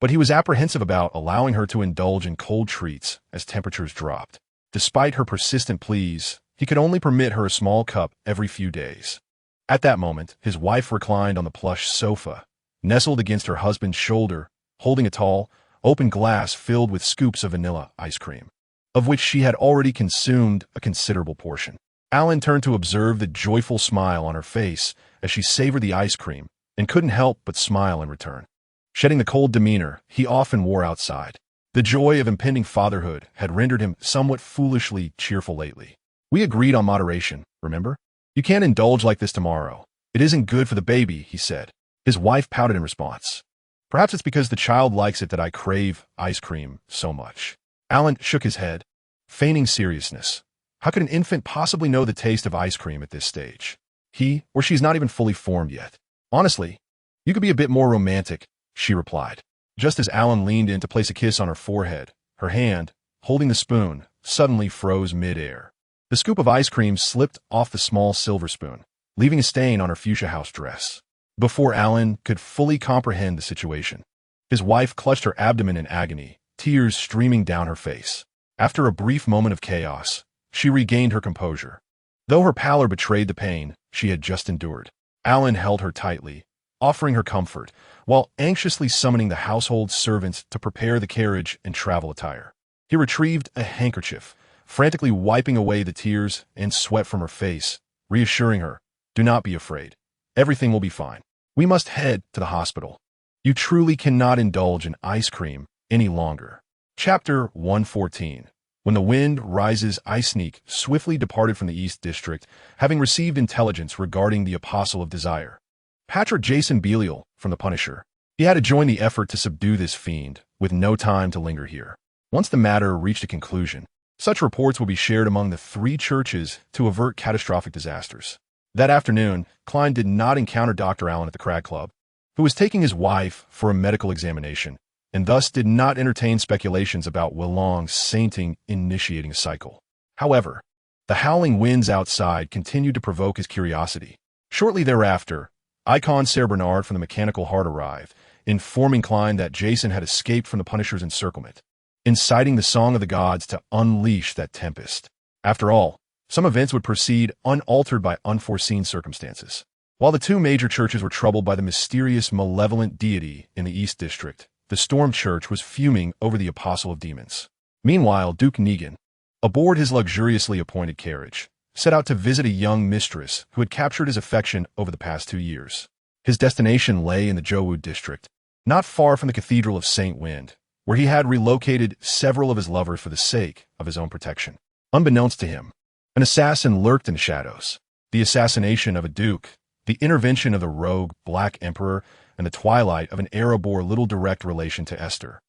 [SPEAKER 1] but he was apprehensive about allowing her to indulge in cold treats as temperatures dropped. Despite her persistent pleas, he could only permit her a small cup every few days. At that moment, his wife reclined on the plush sofa, nestled against her husband's shoulder, holding a tall, open glass filled with scoops of vanilla ice cream, of which she had already consumed a considerable portion. Alan turned to observe the joyful smile on her face as she savored the ice cream and couldn't help but smile in return. Shedding the cold demeanor he often wore outside, the joy of impending fatherhood had rendered him somewhat foolishly cheerful lately. We agreed on moderation, remember? You can't indulge like this tomorrow. It isn't good for the baby, he said. His wife pouted in response. Perhaps it's because the child likes it that I crave ice cream so much. Alan shook his head, feigning seriousness. How could an infant possibly know the taste of ice cream at this stage? He or she's not even fully formed yet. Honestly, you could be a bit more romantic, she replied. Just as Alan leaned in to place a kiss on her forehead, her hand, holding the spoon, suddenly froze mid-air. The scoop of ice cream slipped off the small silver spoon, leaving a stain on her fuchsia house dress. Before Alan could fully comprehend the situation, his wife clutched her abdomen in agony, tears streaming down her face. After a brief moment of chaos, she regained her composure. Though her pallor betrayed the pain she had just endured, Alan held her tightly, offering her comfort, while anxiously summoning the household servants to prepare the carriage and travel attire. He retrieved a handkerchief, frantically wiping away the tears and sweat from her face, reassuring her, "Do not be afraid. Everything will be fine. We must head to the hospital. You truly cannot indulge in ice cream any longer." Chapter 114. When the wind rises, Aiste swiftly departed from the East District, having received intelligence regarding the Apostle of Desire. Patrick Jason Belial from the Punisher. He had to join the effort to subdue this fiend, with no time to linger here. Once the matter reached a conclusion, such reports will be shared among the 3 churches to avert catastrophic disasters. That afternoon, Klein did not encounter Dr. Allen at the Crag Club, who was taking his wife for a medical examination, and thus did not entertain speculations about Willong's sainting initiating a cycle. However, the howling winds outside continued to provoke his curiosity. Shortly thereafter, Icon Ser Bernard from the Mechanical Heart arrived, informing Klein that Jason had escaped from the Punisher's encirclement, inciting the Song of the Gods to unleash that tempest. After all, some events would proceed unaltered by unforeseen circumstances. While the 2 major churches were troubled by the mysterious malevolent deity in the East District, the Storm Church was fuming over the Apostle of Demons. Meanwhile, Duke Negan, aboard his luxuriously appointed carriage, set out to visit a young mistress who had captured his affection over the past 2 years. His destination lay in the Jowood District, not far from the Cathedral of St. Wind, where he had relocated several of his lovers for the sake of his own protection. Unbeknownst to him, an assassin lurked in the shadows. The assassination of a duke, the intervention of the rogue Black Emperor, and the twilight of an era bore little direct relation to Esther,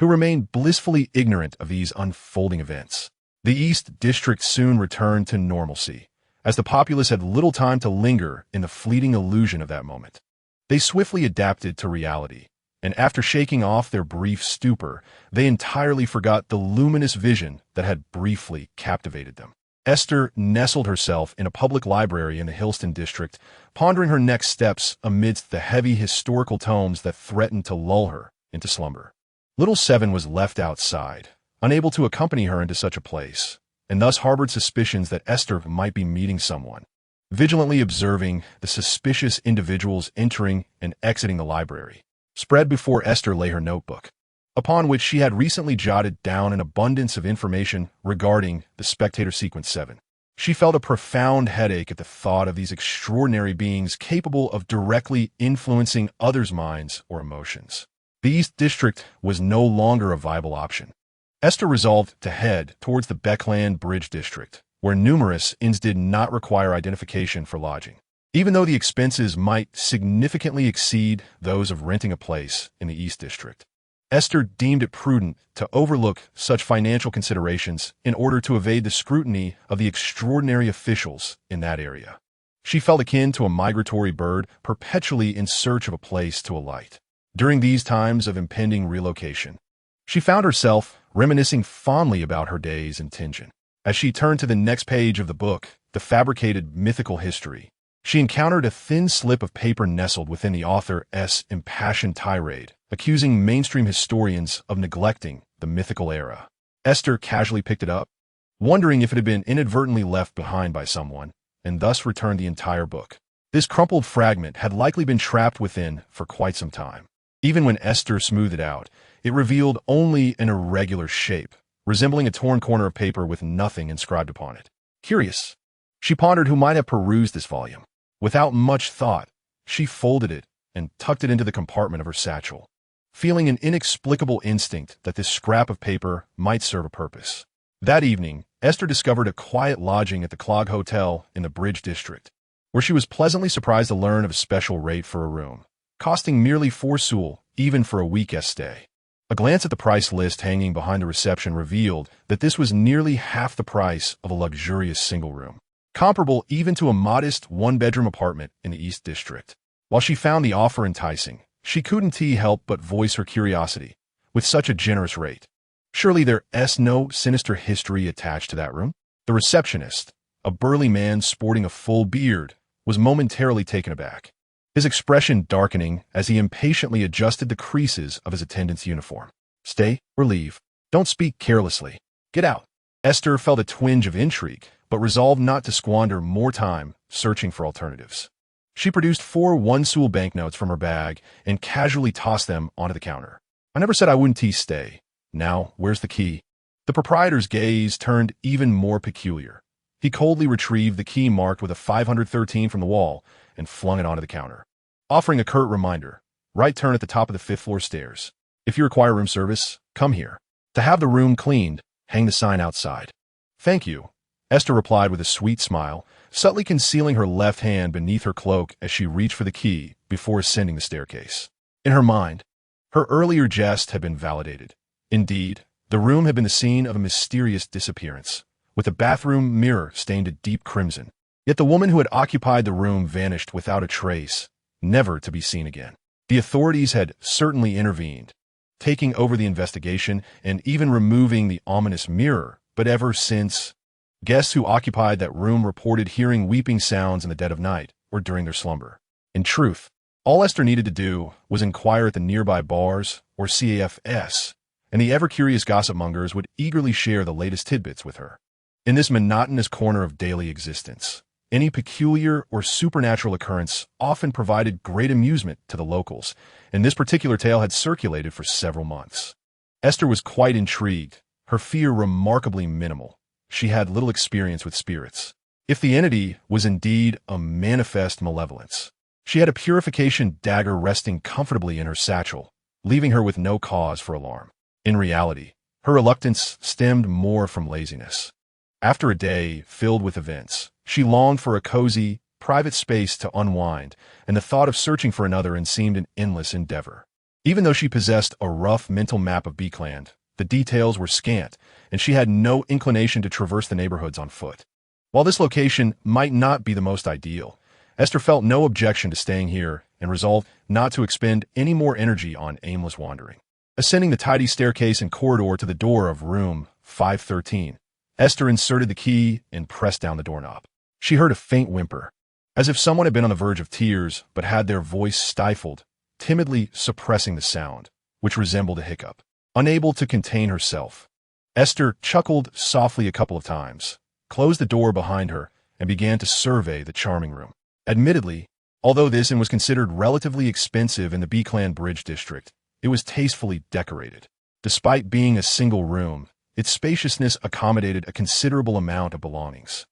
[SPEAKER 1] who remained blissfully ignorant of these unfolding events. The East District soon returned to normalcy, as the populace had little time to linger in the fleeting illusion of that moment. They swiftly adapted to reality, and after shaking off their brief stupor, they entirely forgot the luminous vision that had briefly captivated them. Esther nestled herself in a public library in the Hillston district, pondering her next steps amidst the heavy historical tomes that threatened to lull her into slumber. Little Seven was left outside, unable to accompany her into such a place, and thus harbored suspicions that Esther might be meeting someone, vigilantly observing the suspicious individuals entering and exiting the library. Spread before Esther lay her notebook, upon which she had recently jotted down an abundance of information regarding the Spectator Sequence 7. She felt a profound headache at the thought of these extraordinary beings capable of directly influencing others' minds or emotions. The East District was no longer a viable option. Esther resolved to head towards the Beckland Bridge District, where numerous inns did not require identification for lodging, even though the expenses might significantly exceed those of renting a place in the East District. Esther deemed it prudent to overlook such financial considerations in order to evade the scrutiny of the extraordinary officials in that area. She felt akin to a migratory bird perpetually in search of a place to alight. During these times of impending relocation, she found herself reminiscing fondly about her days in Tingen. As she turned to the next page of the book, The Fabricated Mythical History, she encountered a thin slip of paper nestled within the author's impassioned tirade, accusing mainstream historians of neglecting the mythical era. Esther casually picked it up, wondering if it had been inadvertently left behind by someone, and thus returned the entire book. This crumpled fragment had likely been trapped within for quite some time. Even when Esther smoothed it out, it revealed only an irregular shape, resembling a torn corner of paper with nothing inscribed upon it. Curious, she pondered who might have perused this volume. Without much thought, she folded it and tucked it into the compartment of her satchel, feeling an inexplicable instinct that this scrap of paper might serve a purpose. That evening, Esther discovered a quiet lodging at the Clog Hotel in the Bridge District, where she was pleasantly surprised to learn of a special rate for a room, costing merely 4 sous even for a week's stay. A glance at the price list hanging behind the reception revealed that this was nearly half the price of a luxurious single room, comparable even to a modest 1-bedroom apartment in the East District. While she found the offer enticing, she couldn't help but voice her curiosity. With such a generous rate, surely there's no sinister history attached to that room? The receptionist, a burly man sporting a full beard, was momentarily taken aback, his expression darkening as he impatiently adjusted the creases of his attendant's uniform. Stay or leave. Don't speak carelessly. Get out. Esther felt a twinge of intrigue, but resolved not to squander more time searching for alternatives. She produced 4 one-sul banknotes from her bag and casually tossed them onto the counter. I never said I wouldn't stay. Now, where's the key? The proprietor's gaze turned even more peculiar. He coldly retrieved the key marked with a 513 from the wall and flung it onto the counter, offering a curt reminder. Right turn at the top of the 5th floor stairs. If you require room service, come here. To have the room cleaned, hang the sign outside. Thank you, Aiste replied with a sweet smile, subtly concealing her left hand beneath her cloak as she reached for the key before ascending the staircase. In her mind, her earlier jest had been validated. Indeed, the room had been the scene of a mysterious disappearance, with the bathroom mirror stained a deep crimson. Yet the woman who had occupied the room vanished without a trace, never to be seen again. The authorities had certainly intervened, taking over the investigation and even removing the ominous mirror, but ever since, guests who occupied that room reported hearing weeping sounds in the dead of night or during their slumber. In truth, all Aiste needed to do was inquire at the nearby bars or CAFS, and the ever-curious gossip-mongers would eagerly share the latest tidbits with her. In this monotonous corner of daily existence, any peculiar or supernatural occurrence often provided great amusement to the locals, and this particular tale had circulated for several months. Aiste was quite intrigued, her fear remarkably minimal. She had little experience with spirits. If the entity was indeed a manifest malevolence, she had a purification dagger resting comfortably in her satchel, leaving her with no cause for alarm. In reality, her reluctance stemmed more from laziness. After a day filled with events, she longed for a cozy, private space to unwind, and the thought of searching for another seemed an endless endeavor. Even though she possessed a rough mental map of Beekland, the details were scant, and she had no inclination to traverse the neighborhoods on foot. While this location might not be the most ideal, Aiste felt no objection to staying here and resolved not to expend any more energy on aimless wandering. Ascending the tidy staircase and corridor to the door of room 513, Aiste inserted the key and pressed down the doorknob. She heard a faint whimper, as if someone had been on the verge of tears but had their voice stifled, timidly suppressing the sound, which resembled a hiccup. Unable to contain herself, Aiste chuckled softly a couple of times, closed the door behind her, and began to survey the charming room. Admittedly, although this inn was considered relatively expensive in the Beekland Bridge district, it was tastefully decorated. Despite being a single room, its spaciousness accommodated a considerable amount of belongings.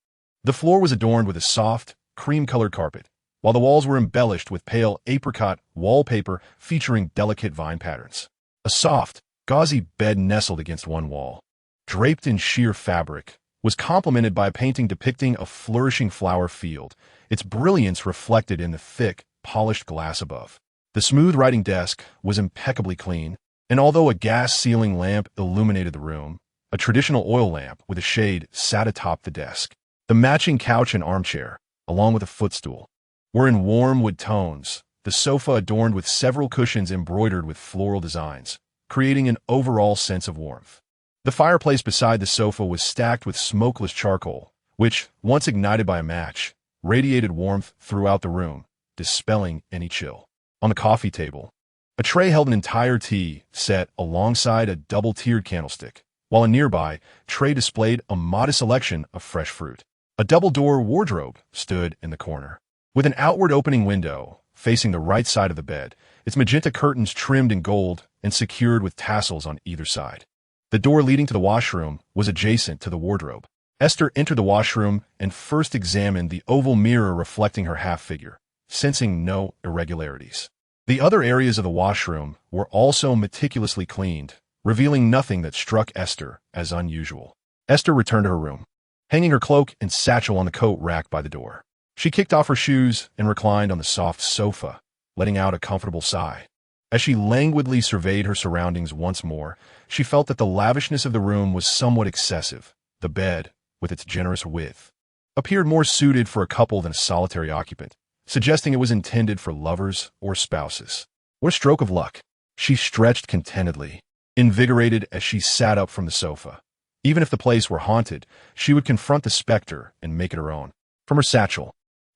[SPEAKER 1] The floor was adorned with a soft, cream-colored carpet, while the walls were embellished with pale apricot wallpaper featuring delicate vine patterns. A soft, gauzy bed nestled against one wall, draped in sheer fabric, was complemented by a painting depicting a flourishing flower field, its brilliance reflected in the thick, polished glass above. The smooth writing desk was impeccably clean, and although a gas ceiling lamp illuminated the room, a traditional oil lamp with a shade sat atop the desk. The matching couch and armchair, along with a footstool, were in warm wood tones, the sofa adorned with several cushions embroidered with floral designs, creating an overall sense of warmth. The fireplace beside the sofa was stacked with smokeless charcoal, which, once ignited by a match, radiated warmth throughout the room, dispelling any chill. On the coffee table, a tray held an entire tea set alongside a double-tiered candlestick, while a nearby tray displayed a modest selection of fresh fruit. A double-door wardrobe stood in the corner, with an outward-opening window facing the right side of the bed, its magenta curtains trimmed in gold and secured with tassels on either side. The door leading to the washroom was adjacent to the wardrobe. Aiste entered the washroom and first examined the oval mirror reflecting her half-figure, sensing no irregularities. The other areas of the washroom were also meticulously cleaned, revealing nothing that struck Aiste as unusual. Aiste returned to her room, hanging her cloak and satchel on the coat rack by the door. She kicked off her shoes and reclined on the soft sofa, letting out a comfortable sigh. As she languidly surveyed her surroundings once more, she felt that the lavishness of the room was somewhat excessive. The bed, with its generous width, appeared more suited for a couple than a solitary occupant, suggesting it was intended for lovers or spouses. What a stroke of luck! She stretched contentedly, invigorated as she sat up from the sofa. Even if the place were haunted, she would confront the specter and make it her own. From her satchel,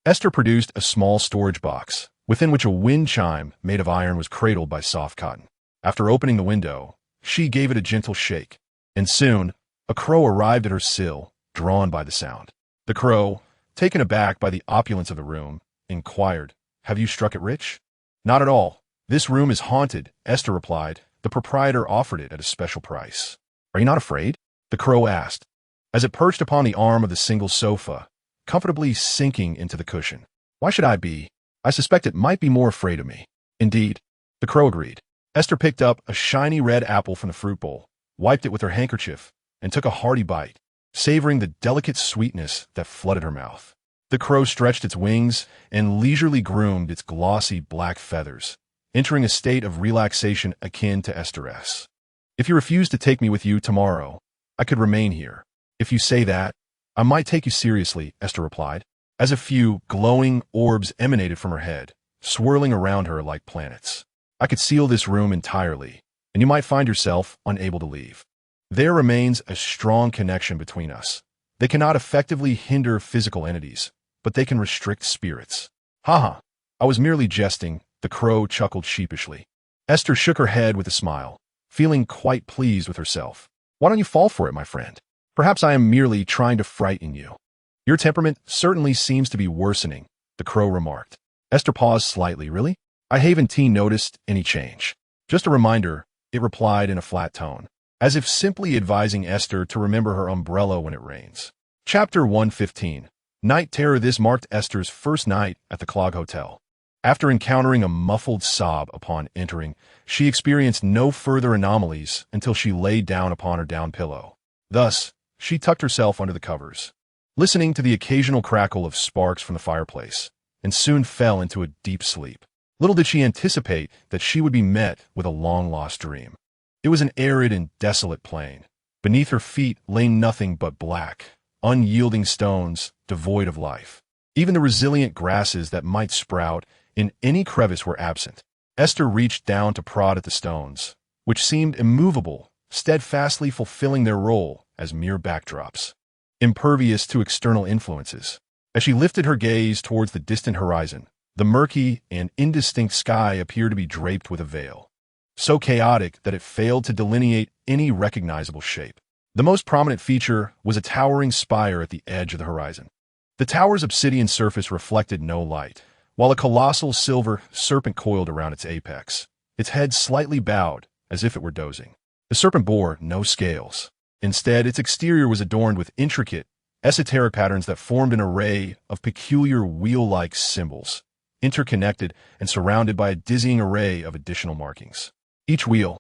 [SPEAKER 1] Aiste produced a small storage box, within which a wind chime made of iron was cradled by soft cotton. After opening the window, she gave it a gentle shake, and soon a crow arrived at her sill, drawn by the sound. The crow, taken aback by the opulence of the room, inquired, Have you struck it rich? Not at all. This room is haunted, Aiste replied. The proprietor offered it at a special price. Are you not afraid? The crow asked, as it perched upon the arm of the single sofa, comfortably sinking into the cushion. Why should I be? I suspect it might be more afraid of me. Indeed, the crow agreed. Aiste picked up a shiny red apple from the fruit bowl, wiped it with her handkerchief, and took a hearty bite, savoring the delicate sweetness that flooded her mouth. The crow stretched its wings and leisurely groomed its glossy black feathers, entering a state of relaxation akin to Aiste's. If you refuse to take me with you tomorrow, I could remain here. If you say that, I might take you seriously, Aiste replied, as a few glowing orbs emanated from her head, swirling around her like planets. I could seal this room entirely, and you might find yourself unable to leave. There remains a strong connection between us. They cannot effectively hinder physical entities, but they can restrict spirits. Haha, I was merely jesting, the crow chuckled sheepishly. Aiste shook her head with a smile, feeling quite pleased with herself. Why don't you fall for it, my friend? Perhaps I am merely trying to frighten you. Your temperament certainly seems to be worsening, the crow remarked. Aiste paused slightly. Really? I haven't noticed any change. Just a reminder, it replied in a flat tone, as if simply advising Aiste to remember her umbrella when it rains. Chapter 115. Night Terror. This marked Aiste's first night at the Clog Hotel. After encountering a muffled sob upon entering, she experienced no further anomalies until she laid down upon her down pillow. Thus, she tucked herself under the covers, listening to the occasional crackle of sparks from the fireplace, and soon fell into a deep sleep. Little did she anticipate that she would be met with a long-lost dream. It was an arid and desolate plain. Beneath her feet lay nothing but black, unyielding stones devoid of life. Even the resilient grasses that might sprout in any crevice were absent. Aiste reached down to prod at the stones, which seemed immovable, steadfastly fulfilling their role as mere backdrops, impervious to external influences. As she lifted her gaze towards the distant horizon, the murky and indistinct sky appeared to be draped with a veil, so chaotic that it failed to delineate any recognizable shape. The most prominent feature was a towering spire at the edge of the horizon. The tower's obsidian surface reflected no light, while a colossal silver serpent coiled around its apex, its head slightly bowed as if it were dozing. The serpent bore no scales. Instead, its exterior was adorned with intricate, esoteric patterns that formed an array of peculiar wheel-like symbols, interconnected and surrounded by a dizzying array of additional markings. Each wheel,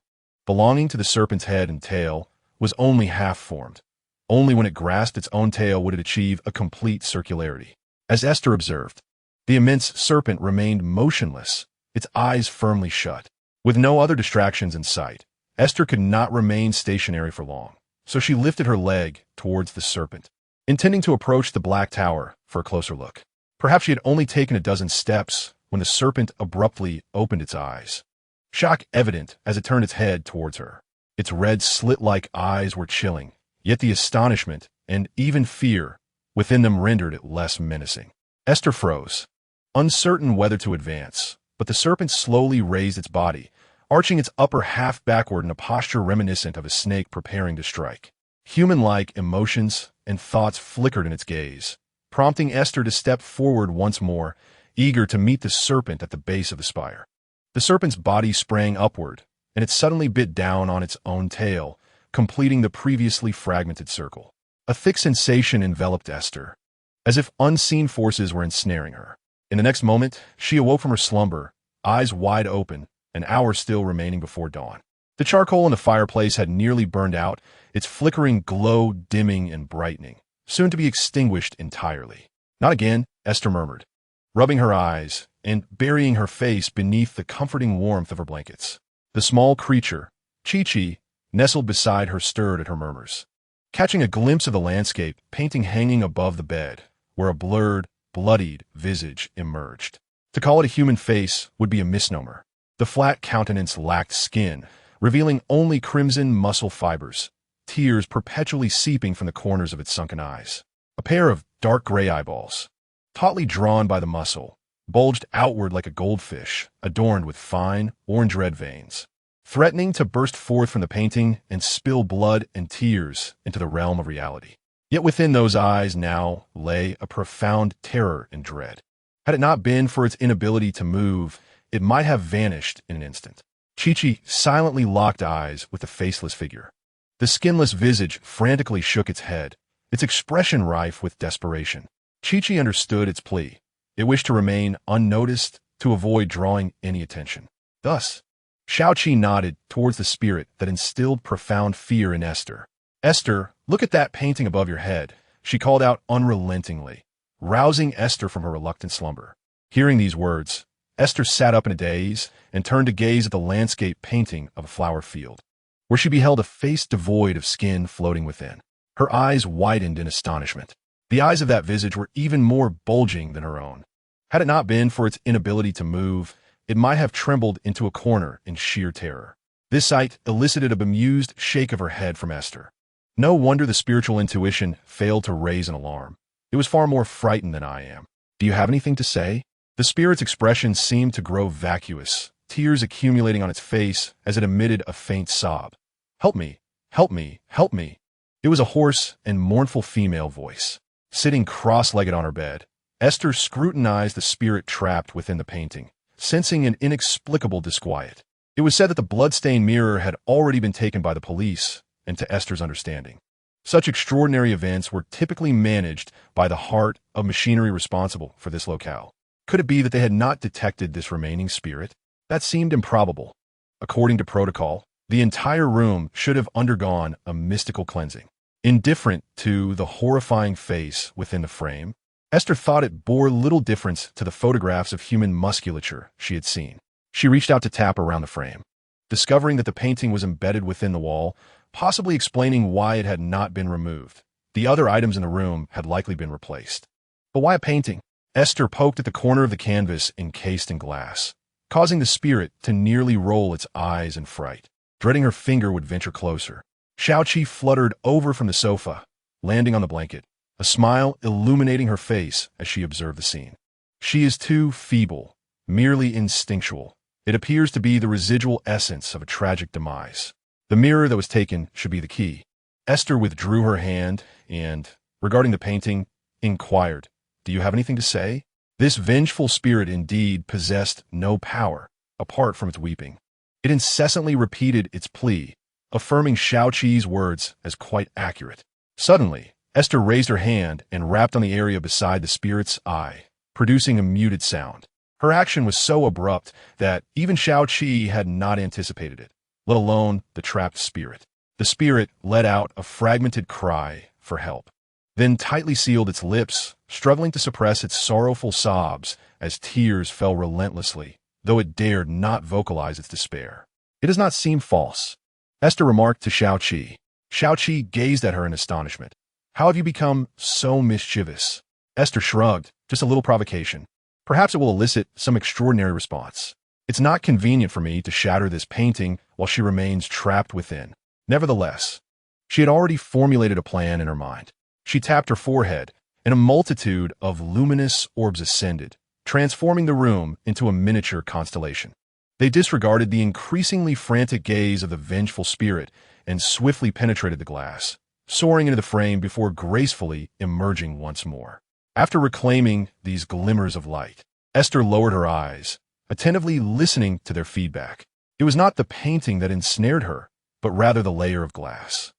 [SPEAKER 1] belonging to the serpent's head and tail, was only half-formed. Only when it grasped its own tail would it achieve a complete circularity. As Aiste observed, the immense serpent remained motionless, its eyes firmly shut. With no other distractions in sight, Aiste could not remain stationary for long, so she lifted her leg towards the serpent, intending to approach the black tower for a closer look. Perhaps she had only taken a dozen steps when the serpent abruptly opened its eyes, shock evident as it turned its head towards her. Its red slit-like eyes were chilling, yet the astonishment and even fear within them rendered it less menacing. Aiste froze, uncertain whether to advance, but the serpent slowly raised its body, arching its upper half backward in a posture reminiscent of a snake preparing to strike. Human-like emotions and thoughts flickered in its gaze, prompting Aiste to step forward once more, eager to meet the serpent at the base of the spire. The serpent's body sprang upward, and it suddenly bit down on its own tail, completing the previously fragmented circle. A thick sensation enveloped Aiste, as if unseen forces were ensnaring her. In the next moment, she awoke from her slumber, eyes wide open, an hour still remaining before dawn. The charcoal in the fireplace had nearly burned out, its flickering glow dimming and brightening, soon to be extinguished entirely. Not again, Aiste murmured, rubbing her eyes and burying her face beneath the comforting warmth of her blankets. The small creature, Chi-Chi, nestled beside her, stirred at her murmurs, catching a glimpse of the landscape painting hanging above the bed, where a blurred, bloodied visage emerged. To call it a human face would be a misnomer. The flat countenance lacked skin, revealing only crimson muscle fibers, tears perpetually seeping from the corners of its sunken eyes. A pair of dark gray eyeballs, tautly drawn by the muscle, bulged outward like a goldfish, adorned with fine, orange-red veins, threatening to burst forth from the painting and spill blood and tears into the realm of reality. Yet within those eyes now lay a profound terror and dread. Had it not been for its inability to move, it might have vanished in an instant. Chi-Chi silently locked eyes with the faceless figure. The skinless visage frantically shook its head, its expression rife with desperation. Chi-Chi understood its plea. It wished to remain unnoticed to avoid drawing any attention. Thus, Xiaoqi nodded towards the spirit that instilled profound fear in Esther. "Esther, look at that painting above your head," she called out unrelentingly, rousing Esther from her reluctant slumber. Hearing these words, Esther sat up in a daze and turned to gaze at the landscape painting of a flower field, where she beheld a face devoid of skin floating within. Her eyes widened in astonishment. The eyes of that visage were even more bulging than her own. Had it not been for its inability to move, it might have trembled into a corner in sheer terror. This sight elicited a bemused shake of her head from Esther. No wonder the spiritual intuition failed to raise an alarm. It was far more frightened than I am. "Do you have anything to say?" The spirit's expression seemed to grow vacuous, tears accumulating on its face as it emitted a faint sob. "Help me, help me, help me." It was a hoarse and mournful female voice. Sitting cross-legged on her bed, Esther scrutinized the spirit trapped within the painting, sensing an inexplicable disquiet. It was said that the blood-stained mirror had already been taken by the police, and to Esther's understanding, such extraordinary events were typically managed by the heart of machinery responsible for this locale. Could it be that they had not detected this remaining spirit? That seemed improbable. According to protocol, the entire room should have undergone a mystical cleansing. Indifferent to the horrifying face within the frame, Esther thought it bore little difference to the photographs of human musculature she had seen. She reached out to tap around the frame, discovering that the painting was embedded within the wall, possibly explaining why it had not been removed. The other items in the room had likely been replaced. But why a painting? Esther poked at the corner of the canvas encased in glass, causing the spirit to nearly roll its eyes in fright. Dreading her finger would venture closer, Xiaoqi fluttered over from the sofa, landing on the blanket, a smile illuminating her face as she observed the scene. She is too feeble, merely instinctual. It appears to be the residual essence of a tragic demise. The mirror that was taken should be the key. Esther withdrew her hand and, regarding the painting, inquired, "Do you have anything to say?" This vengeful spirit indeed possessed no power, apart from its weeping. It incessantly repeated its plea, affirming Xiaoqi's words as quite accurate. Suddenly, Esther raised her hand and rapped on the area beside the spirit's eye, producing a muted sound. Her action was so abrupt that even Xiaoqi had not anticipated it, let alone the trapped spirit. The spirit let out a fragmented cry for help, then tightly sealed its lips, struggling to suppress its sorrowful sobs as tears fell relentlessly, though it dared not vocalize its despair. "It does not seem false," Esther remarked to Xiaoqi. Xiaoqi gazed at her in astonishment. "How have you become so mischievous?" Esther shrugged, "Just a little provocation. Perhaps it will elicit some extraordinary response. It's not convenient for me to shatter this painting while she remains trapped within." Nevertheless, she had already formulated a plan in her mind. She tapped her forehead, and a multitude of luminous orbs ascended, transforming the room into a miniature constellation. They disregarded the increasingly frantic gaze of the vengeful spirit and swiftly penetrated the glass, soaring into the frame before gracefully emerging once more. After reclaiming these glimmers of light, Esther lowered her eyes, attentively listening to their feedback. It was not the painting that ensnared her, but rather the layer of glass.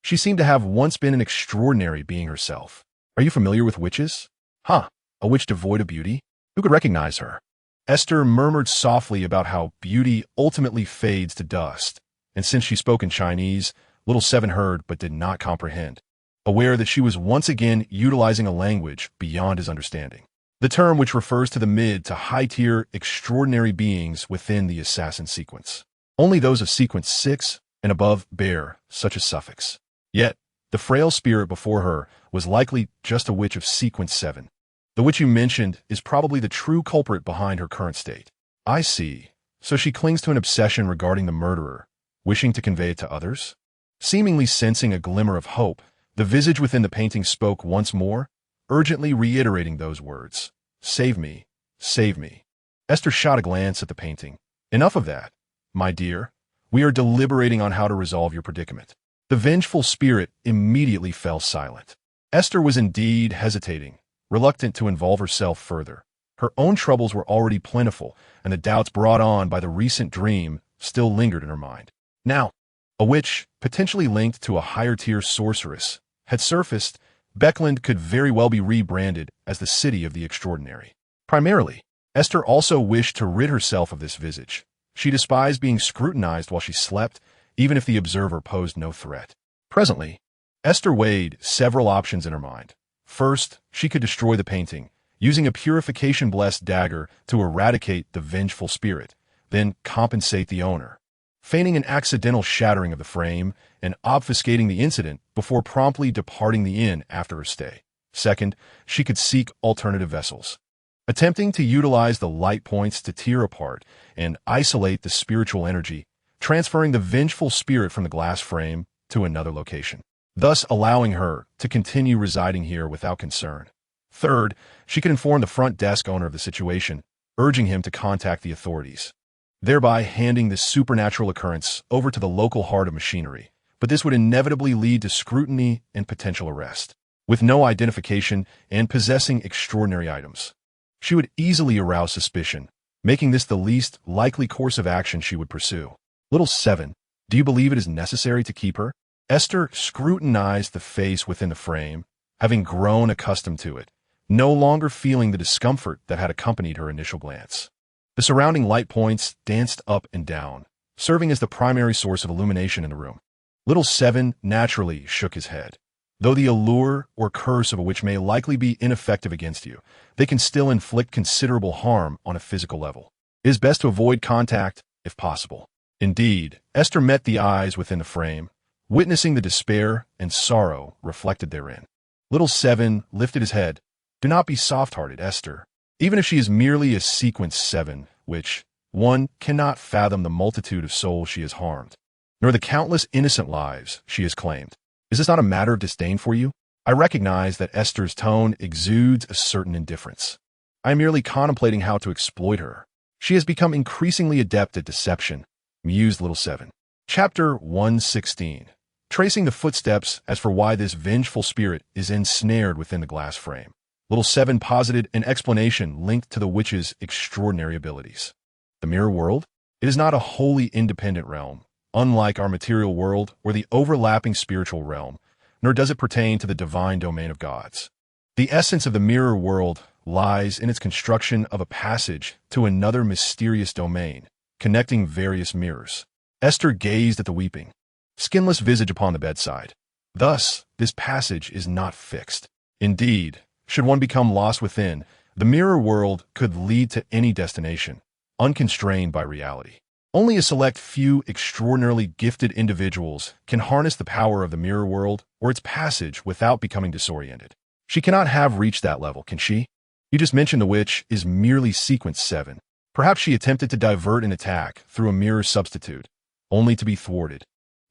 [SPEAKER 1] She seemed to have once been an extraordinary being herself. "Are you familiar with witches?" "Huh, a witch devoid of beauty? Who could recognize her?" Esther murmured softly about how beauty ultimately fades to dust, and since she spoke in Chinese, little Seven heard but did not comprehend, aware that she was once again utilizing a language beyond his understanding. The term which refers to the mid to high-tier extraordinary beings within the assassin sequence. Only those of sequence 6 and above bear such a suffix. Yet, the frail spirit before her was likely just a witch of sequence 7. The witch you mentioned is probably the true culprit behind her current state. I see. So she clings to an obsession regarding the murderer, wishing to convey it to others? Seemingly sensing a glimmer of hope, the visage within the painting spoke once more, urgently reiterating those words. "Save me, save me." Esther shot a glance at the painting. "Enough of that, my dear. We are deliberating on how to resolve your predicament." The vengeful spirit immediately fell silent. Esther was indeed hesitating, reluctant to involve herself further. Her own troubles were already plentiful, and the doubts brought on by the recent dream still lingered in her mind. Now, a witch, potentially linked to a higher-tier sorceress, had surfaced. Beckland could very well be rebranded as the City of the Extraordinary. Primarily, Aiste also wished to rid herself of this visage. She despised being scrutinized while she slept, even if the observer posed no threat. Presently, Aiste weighed several options in her mind. First, she could destroy the painting, using a purification-blessed dagger to eradicate the vengeful spirit, then compensate the owner, feigning an accidental shattering of the frame and obfuscating the incident before promptly departing the inn after her stay. Second, she could seek alternative vessels, attempting to utilize the light points to tear apart and isolate the spiritual energy, transferring the vengeful spirit from the glass frame to another location, thus allowing her to continue residing here without concern. Third, she could inform the front desk owner of the situation, urging him to contact the authorities, thereby handing this supernatural occurrence over to the local heart of machinery. But this would inevitably lead to scrutiny and potential arrest. With no identification and possessing extraordinary items, she would easily arouse suspicion, making this the least likely course of action she would pursue. Little 7, do you believe it is necessary to keep her? Aiste scrutinized the face within the frame, having grown accustomed to it, no longer feeling the discomfort that had accompanied her initial glance. The surrounding light points danced up and down, serving as the primary source of illumination in the room. Little 7 naturally shook his head. Though the allure or curse of a witch may likely be ineffective against you, they can still inflict considerable harm on a physical level. It is best to avoid contact, if possible. Indeed, Aiste met the eyes within the frame, witnessing the despair and sorrow reflected therein. Little 7 lifted his head. Do not be soft-hearted, Aiste. Even if she is merely a sequence 7, which one cannot fathom the multitude of souls she has harmed, nor the countless innocent lives she has claimed. Is this not a matter of disdain for you? I recognize that Aiste's tone exudes a certain indifference. I am merely contemplating how to exploit her. She has become increasingly adept at deception, mused Little 7. Chapter 116. Tracing the footsteps as for why this vengeful spirit is ensnared within the glass frame. Little 7 posited an explanation linked to the witch's extraordinary abilities. The mirror world? It is not a wholly independent realm, unlike our material world or the overlapping spiritual realm, nor does it pertain to the divine domain of gods. The essence of the mirror world lies in its construction of a passage to another mysterious domain, connecting various mirrors. Aiste gazed at the weeping, skinless visage upon the bedside. Thus, this passage is not fixed. Indeed, should one become lost within, the mirror world could lead to any destination, unconstrained by reality. Only a select few extraordinarily gifted individuals can harness the power of the mirror world or its passage without becoming disoriented. She cannot have reached that level, can she? You just mentioned the witch is merely sequence 7. Perhaps she attempted to divert an attack through a mirror substitute, only to be thwarted,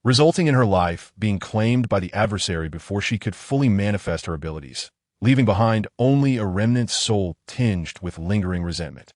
[SPEAKER 1] resulting in her life being claimed by the adversary before she could fully manifest her abilities, leaving behind only a remnant soul tinged with lingering resentment.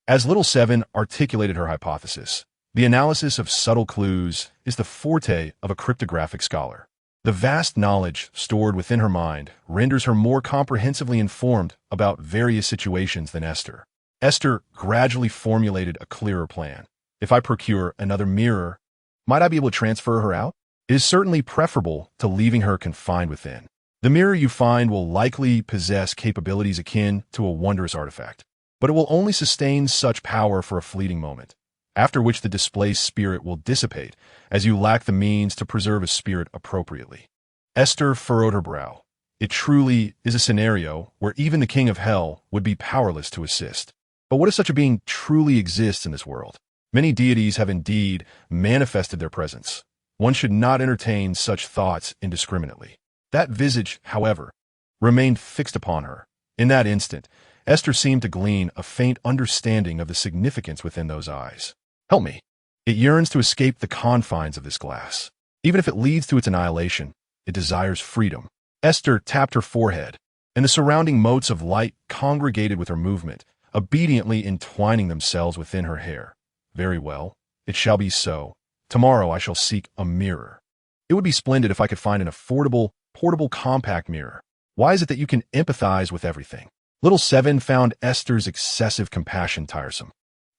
[SPEAKER 1] As Little 7 articulated her hypothesis, the analysis of subtle clues is the forte of a cryptographic scholar. The vast knowledge stored within her mind renders her more comprehensively informed about various situations than Aiste. Aiste gradually formulated a clearer plan. If I procure another mirror, might I be able to transfer her out? It is certainly preferable to leaving her confined within. The mirror you find will likely possess capabilities akin to a wondrous artifact, but it will only sustain such power for a fleeting moment, after which the displaced spirit will dissipate, as you lack the means to preserve a spirit appropriately. Aiste furrowed her brow. It truly is a scenario where even the king of hell would be powerless to assist. But what if such a being truly exists in this world? Many deities have indeed manifested their presence. One should not entertain such thoughts indiscriminately. That visage, however, remained fixed upon her. In that instant, Aiste seemed to glean a faint understanding of the significance within those eyes. Help me. It yearns to escape the confines of this glass. Even if it leads to its annihilation, it desires freedom. Aiste tapped her forehead, and the surrounding motes of light congregated with her movement, obediently entwining themselves within her hair. Very well, it shall be so. Tomorrow I shall seek a mirror. It would be splendid if I could find an affordable, portable compact mirror. Why is it that you can empathize with everything? Little Seven found Esther's excessive compassion tiresome.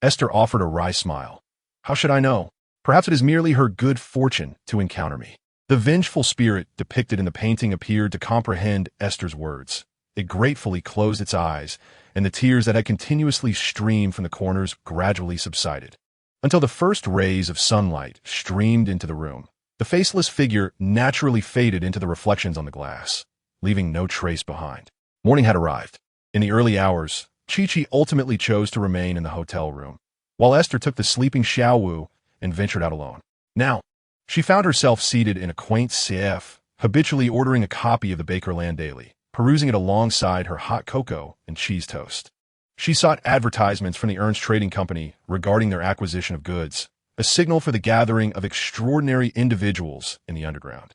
[SPEAKER 1] Esther offered a wry smile. How should I know? Perhaps it is merely her good fortune to encounter me. The vengeful spirit depicted in the painting appeared to comprehend Esther's words. It gratefully closed its eyes, and the tears that had continuously streamed from the corners gradually subsided, until the first rays of sunlight streamed into the room. The faceless figure naturally faded into the reflections on the glass, leaving no trace behind. Morning had arrived. In the early hours, Chi-Chi ultimately chose to remain in the hotel room, while Esther took the sleeping Xiaowu and ventured out alone. Now, she found herself seated in a quaint CF, habitually ordering a copy of the Bakerland Daily, perusing it alongside her hot cocoa and cheese toast. She sought advertisements from the Ernst Trading Company regarding their acquisition of goods, a signal for the gathering of extraordinary individuals in the underground.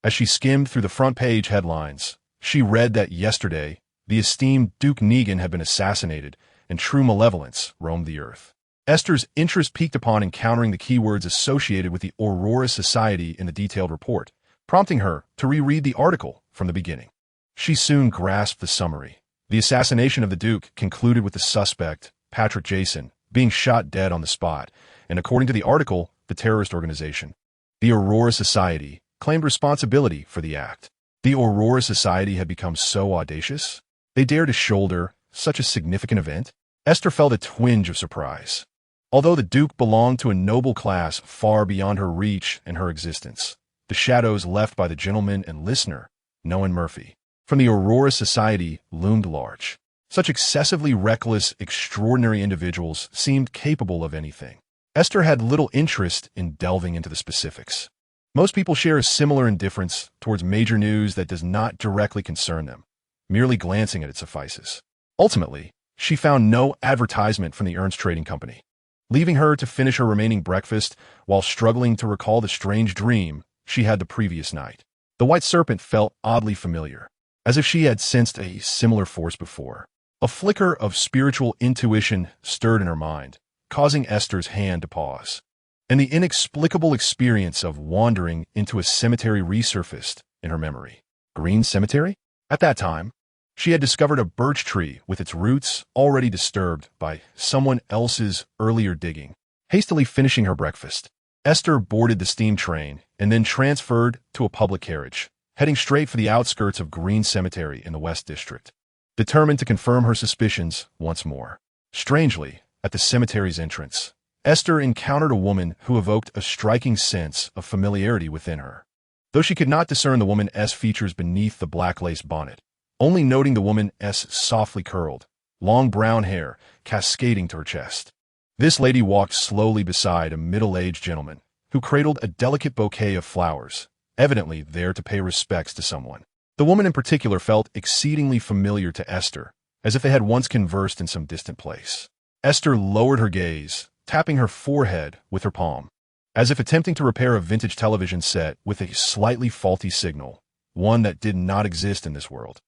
[SPEAKER 1] As she skimmed through the front-page headlines, she read that yesterday, the esteemed Duke Negan had been assassinated, and true malevolence roamed the earth. Esther's interest peaked upon encountering the keywords associated with the Aurora Society in the detailed report, prompting her to reread the article from the beginning. She soon grasped the summary. The assassination of the Duke concluded with the suspect, Patrick Jason, being shot dead on the spot, and according to the article, the terrorist organization, the Aurora Society, claimed responsibility for the act. The Aurora Society had become so audacious? They dared to shoulder such a significant event? Esther felt a twinge of surprise. Although the Duke belonged to a noble class far beyond her reach and her existence, the shadows left by the gentleman and listener, Noah Murphy, from the Aurora Society loomed large. Such excessively reckless, extraordinary individuals seemed capable of anything. Esther had little interest in delving into the specifics. Most people share a similar indifference towards major news that does not directly concern them. Merely glancing at it suffices. Ultimately, she found no advertisement from the Ernst Trading Company, leaving her to finish her remaining breakfast while struggling to recall the strange dream she had the previous night. The white serpent felt oddly familiar, as if she had sensed a similar force before. A flicker of spiritual intuition stirred in her mind, causing Esther's hand to pause, and the inexplicable experience of wandering into a cemetery resurfaced in her memory. Green Cemetery? At that time, she had discovered a birch tree with its roots already disturbed by someone else's earlier digging. Hastily finishing her breakfast, Esther boarded the steam train and then transferred to a public carriage, heading straight for the outskirts of Green Cemetery in the West District, determined to confirm her suspicions once more. Strangely, at the cemetery's entrance, Esther encountered a woman who evoked a striking sense of familiarity within her. Though she could not discern the woman's features beneath the black lace bonnet, only noting the woman's softly curled, long brown hair cascading to her chest. This lady walked slowly beside a middle-aged gentleman who cradled a delicate bouquet of flowers, evidently there to pay respects to someone. The woman in particular felt exceedingly familiar to Esther, as if they had once conversed in some distant place. Esther lowered her gaze, tapping her forehead with her palm, as if attempting to repair a vintage television set with a slightly faulty signal, one that did not exist in this world.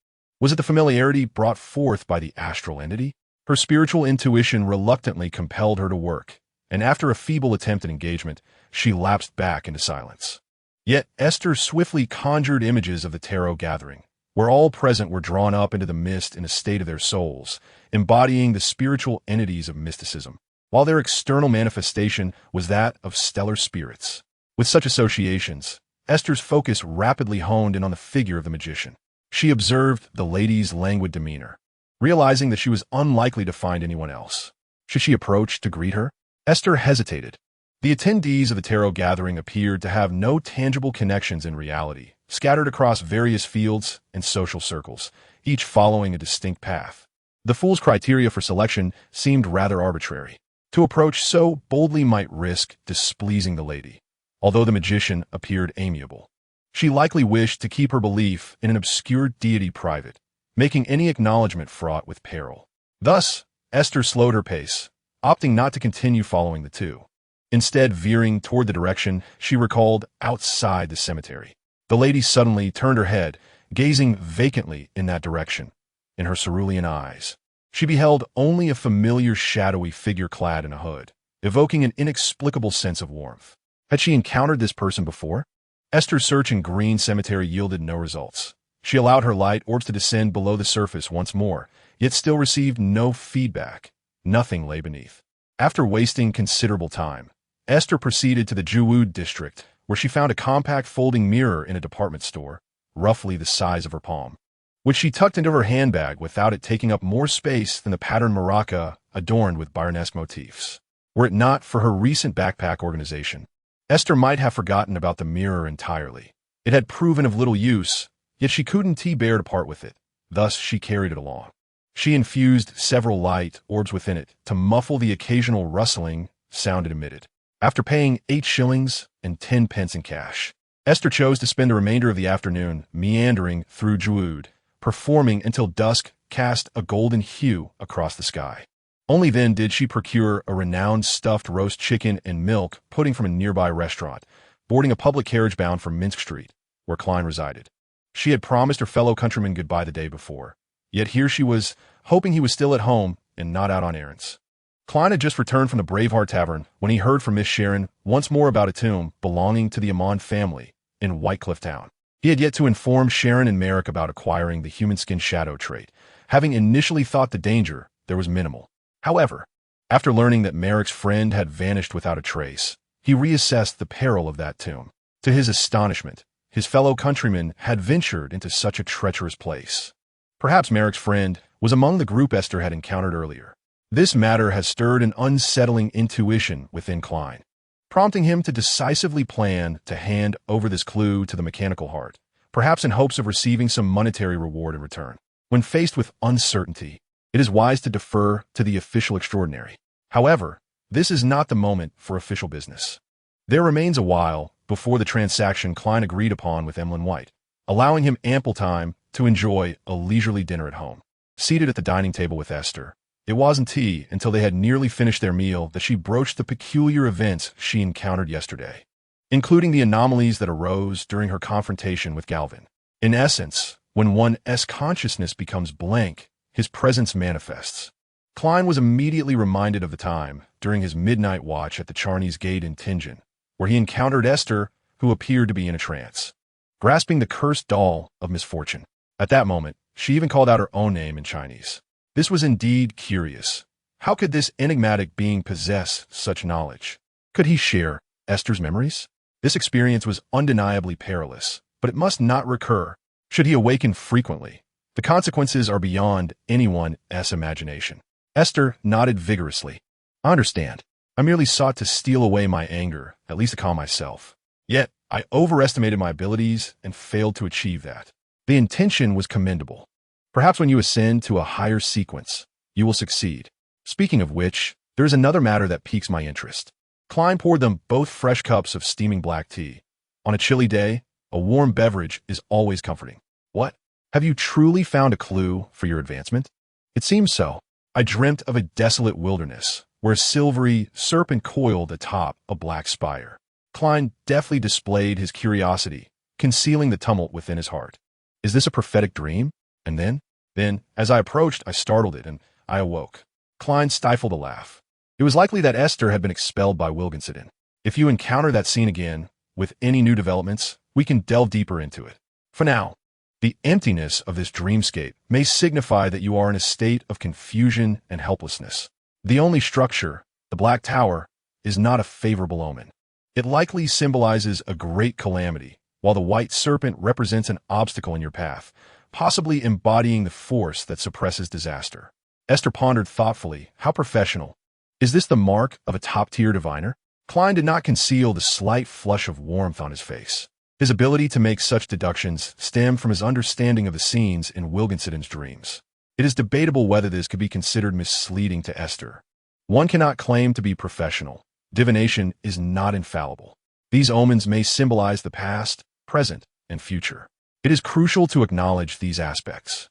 [SPEAKER 1] Was it the familiarity brought forth by the astral entity? Her spiritual intuition reluctantly compelled her to work, and after a feeble attempt at engagement, she lapsed back into silence. Yet Esther swiftly conjured images of the tarot gathering, where all present were drawn up into the mist in a state of their souls, embodying the spiritual entities of mysticism, while their external manifestation was that of stellar spirits. With such associations, Esther's focus rapidly honed in on the figure of the magician. She observed the lady's languid demeanor, realizing that she was unlikely to find anyone else. Should she approach to greet her? Esther hesitated. The attendees of the tarot gathering appeared to have no tangible connections in reality, scattered across various fields and social circles, each following a distinct path. The fool's criteria for selection seemed rather arbitrary. To approach so boldly might risk displeasing the lady, although the magician appeared amiable. She likely wished to keep her belief in an obscure deity private, making any acknowledgement fraught with peril. Thus, Esther slowed her pace, opting not to continue following the two. Instead, veering toward the direction she recalled outside the cemetery. The lady suddenly turned her head, gazing vacantly in that direction. In her cerulean eyes, she beheld only a familiar shadowy figure clad in a hood, evoking an inexplicable sense of warmth. Had she encountered this person before? Esther's search in Green Cemetery yielded no results. She allowed her light orbs to descend below the surface once more, yet still received no feedback. Nothing lay beneath. After wasting considerable time, Aiste proceeded to the Juwood district, where she found a compact folding mirror in a department store, roughly the size of her palm, which she tucked into her handbag without it taking up more space than the patterned maraca adorned with Byronesque motifs. Were it not for her recent backpack organization, Aiste might have forgotten about the mirror entirely. It had proven of little use, yet she couldn't bear to part with it. Thus she carried it along. She infused several light orbs within it to muffle the occasional rustling sound it emitted. After paying 8 shillings and 10 pence in cash, Aiste chose to spend the remainder of the afternoon meandering through Juwood, performing until dusk cast a golden hue across the sky. Only then did she procure a renowned stuffed roast chicken and milk pudding from a nearby restaurant, boarding a public carriage bound for Minsk Street, where Klein resided. She had promised her fellow countryman goodbye the day before, yet here she was, hoping he was still at home and not out on errands. Klein had just returned from the Braveheart Tavern when he heard from Miss Sharon once more about a tomb belonging to the Amon family in Whitecliff Town. He had yet to inform Sharon and Merrick about acquiring the human skin shadow trait, having initially thought the danger there was minimal. However, after learning that Merrick's friend had vanished without a trace, he reassessed the peril of that tomb. To his astonishment, his fellow countrymen had ventured into such a treacherous place. Perhaps Merrick's friend was among the group Aiste had encountered earlier. This matter has stirred an unsettling intuition within Klein, prompting him to decisively plan to hand over this clue to the mechanical heart, perhaps in hopes of receiving some monetary reward in return. When faced with uncertainty, it is wise to defer to the official extraordinary. However, this is not the moment for official business. There remains a while before the transaction Klein agreed upon with Emlyn White, allowing him ample time to enjoy a leisurely dinner at home. Seated at the dining table with Aiste, it wasn't tea until they had nearly finished their meal that she broached the peculiar events she encountered yesterday, including the anomalies that arose during her confrontation with Galvin. In essence, when one's consciousness becomes blank, his presence manifests. Klein was immediately reminded of the time during his midnight watch at the Chanis Gate in Tingen, where he encountered Aiste, who appeared to be in a trance, grasping the cursed doll of misfortune. At that moment, she even called out her own name in Chinese. This was indeed curious. How could this enigmatic being possess such knowledge? Could he share Aiste's memories? This experience was undeniably perilous, but it must not recur. Should he awaken frequently, the consequences are beyond anyone's imagination. Aiste nodded vigorously. I understand. I merely sought to steal away my anger, at least to calm myself. Yet, I overestimated my abilities and failed to achieve that. The intention was commendable. Perhaps when you ascend to a higher sequence, you will succeed. Speaking of which, there is another matter that piques my interest. Klein poured them both fresh cups of steaming black tea. On a chilly day, a warm beverage is always comforting. What? Have you truly found a clue for your advancement? It seems so. I dreamt of a desolate wilderness, where a silvery serpent coiled atop a black spire. Klein deftly displayed his curiosity, concealing the tumult within his heart. Is this a prophetic dream? And then, as I approached, I startled it, and I awoke. Klein stifled a laugh. It was likely that Aiste had been expelled by Wilkinson. If you encounter that scene again, with any new developments, we can delve deeper into it. For now, the emptiness of this dreamscape may signify that you are in a state of confusion and helplessness. The only structure, the Black Tower, is not a favorable omen. It likely symbolizes a great calamity, while the white serpent represents an obstacle in your path, possibly embodying the force that suppresses disaster. Aiste pondered thoughtfully. How professional. Is this the mark of a top-tier diviner? Klein did not conceal the slight flush of warmth on his face. His ability to make such deductions stemmed from his understanding of the scenes in Wilkinson's dreams. It is debatable whether this could be considered misleading to Aiste. One cannot claim to be professional. Divination is not infallible. These omens may symbolize the past, present, and future. It is crucial to acknowledge these aspects.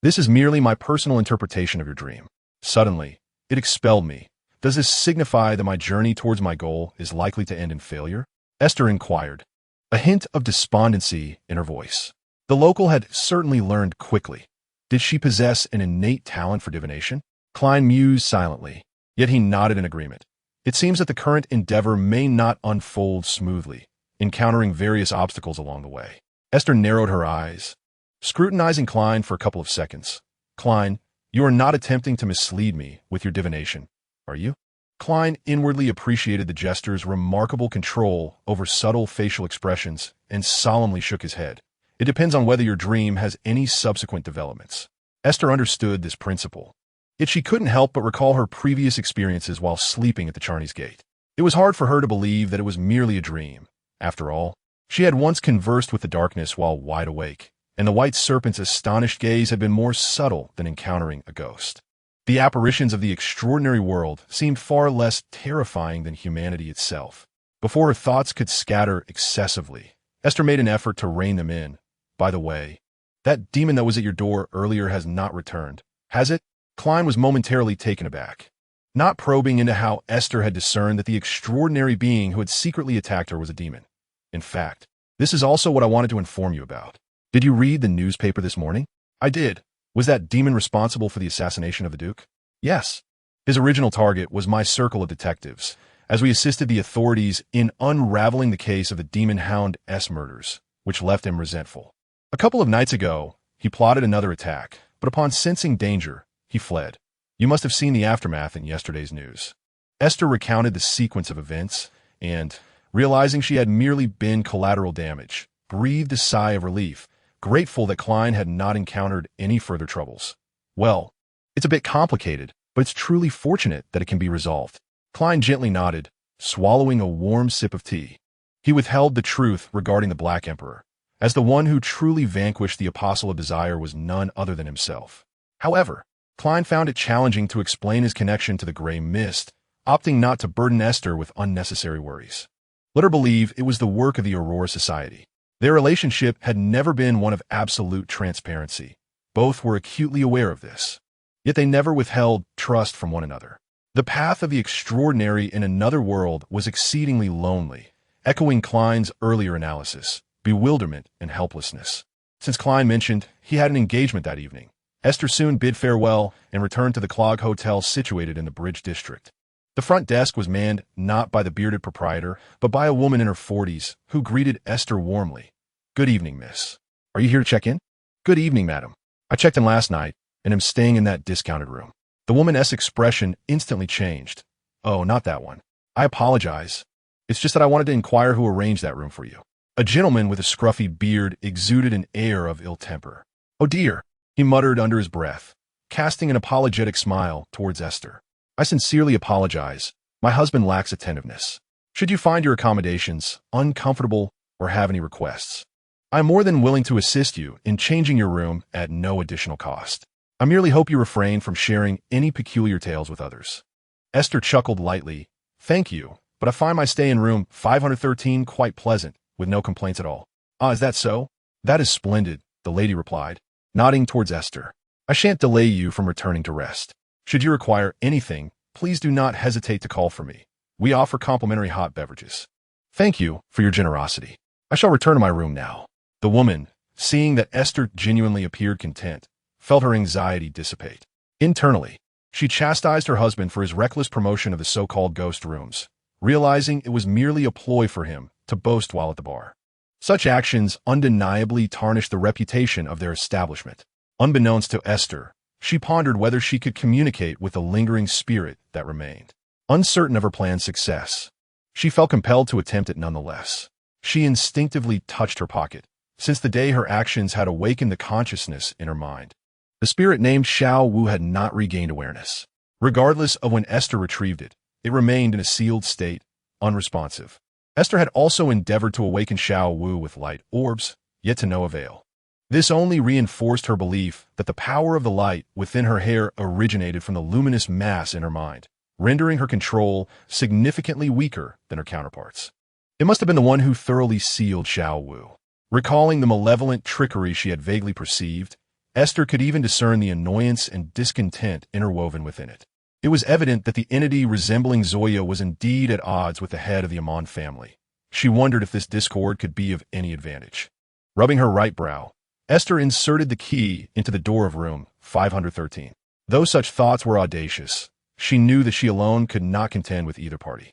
[SPEAKER 1] This is merely my personal interpretation of your dream. Suddenly, it expelled me. Does this signify that my journey towards my goal is likely to end in failure? Aiste inquired, a hint of despondency in her voice. The local had certainly learned quickly. Did she possess an innate talent for divination? Klein mused silently, yet he nodded in agreement. It seems that the current endeavor may not unfold smoothly, encountering various obstacles along the way. Aiste narrowed her eyes, scrutinizing Klein for a couple of seconds. Klein, You are not attempting to mislead me with your divination, are you? Klein inwardly appreciated the jester's remarkable control over subtle facial expressions and solemnly shook his head. It depends on whether your dream has any subsequent developments. Aiste understood this principle. Yet she couldn't help but recall her previous experiences while sleeping at the Chanis Gate. It was hard for her to believe that it was merely a dream. After all, she had once conversed with the darkness while wide awake, and the white serpent's astonished gaze had been more subtle than encountering a ghost. The apparitions of the extraordinary world seemed far less terrifying than humanity itself. Before her thoughts could scatter excessively, Aiste made an effort to rein them in. By the way, that demon that was at your door earlier has not returned, has it? Klein was momentarily taken aback, not probing into how Aiste had discerned that the extraordinary being who had secretly attacked her was a demon. In fact, this is also what I wanted to inform you about. Did you read the newspaper this morning? I did. Was that demon responsible for the assassination of the Duke? Yes. His original target was my circle of detectives, as we assisted the authorities in unraveling the case of the demon hound S murders, which left him resentful. A couple of nights ago, he plotted another attack, but upon sensing danger, he fled. You must have seen the aftermath in yesterday's news. Aiste recounted the sequence of events, and, realizing she had merely been collateral damage, breathed a sigh of relief, grateful that Klein had not encountered any further troubles. Well, it's a bit complicated, but it's truly fortunate that it can be resolved. Klein gently nodded, swallowing a warm sip of tea. He withheld the truth regarding the Black Emperor, as the one who truly vanquished the Apostle of Desire was none other than himself. However, Klein found it challenging to explain his connection to the Grey Mist, opting not to burden Aiste with unnecessary worries. Let her believe it was the work of the Aurora Society. Their relationship had never been one of absolute transparency. Both were acutely aware of this. Yet they never withheld trust from one another. The path of the extraordinary in another world was exceedingly lonely, echoing Klein's earlier analysis, bewilderment and helplessness. Since Klein mentioned he had an engagement that evening, Aiste soon bid farewell and returned to the Clog Hotel situated in the Bridge District. The front desk was manned not by the bearded proprietor, but by a woman in her 40s who greeted Aiste warmly. Good evening, miss. Are you here to check in? Good evening, madam. I checked in last night and am staying in that discounted room. The woman's expression instantly changed. Oh, not that one. I apologize. It's just that I wanted to inquire who arranged that room for you. A gentleman with a scruffy beard exuded an air of ill temper. Oh dear, he muttered under his breath, casting an apologetic smile towards Aiste. I sincerely apologize. My husband lacks attentiveness. Should you find your accommodations uncomfortable or have any requests, I am more than willing to assist you in changing your room at no additional cost. I merely hope you refrain from sharing any peculiar tales with others. Aiste chuckled lightly. Thank you, but I find my stay in room 513 quite pleasant, with no complaints at all. Ah, is that so? That is splendid, the lady replied, nodding towards Aiste. I shan't delay you from returning to rest. Should you require anything, please do not hesitate to call for me. We offer complimentary hot beverages. Thank you for your generosity. I shall return to my room now. The woman, seeing that Aiste genuinely appeared content, felt her anxiety dissipate. Internally, she chastised her husband for his reckless promotion of the so-called ghost rooms, realizing it was merely a ploy for him to boast while at the bar. Such actions undeniably tarnished the reputation of their establishment. Unbeknownst to Aiste, she pondered whether she could communicate with the lingering spirit that remained. Uncertain of her plan's success, she felt compelled to attempt it nonetheless. She instinctively touched her pocket, since the day her actions had awakened the consciousness in her mind. The spirit named Xiao Wu had not regained awareness. Regardless of when Aiste retrieved it, it remained in a sealed state, unresponsive. Aiste had also endeavored to awaken Xiao Wu with light orbs, yet to no avail. This only reinforced her belief that the power of the light within her hair originated from the luminous mass in her mind, rendering her control significantly weaker than her counterparts. It must have been the one who thoroughly sealed Xiao Wu. Recalling the malevolent trickery she had vaguely perceived, Aiste could even discern the annoyance and discontent interwoven within it. It was evident that the entity resembling Zoya was indeed at odds with the head of the Amon family. She wondered if this discord could be of any advantage. Rubbing her right brow, Aiste inserted the key into the door of room 513. Though such thoughts were audacious, she knew that she alone could not contend with either party.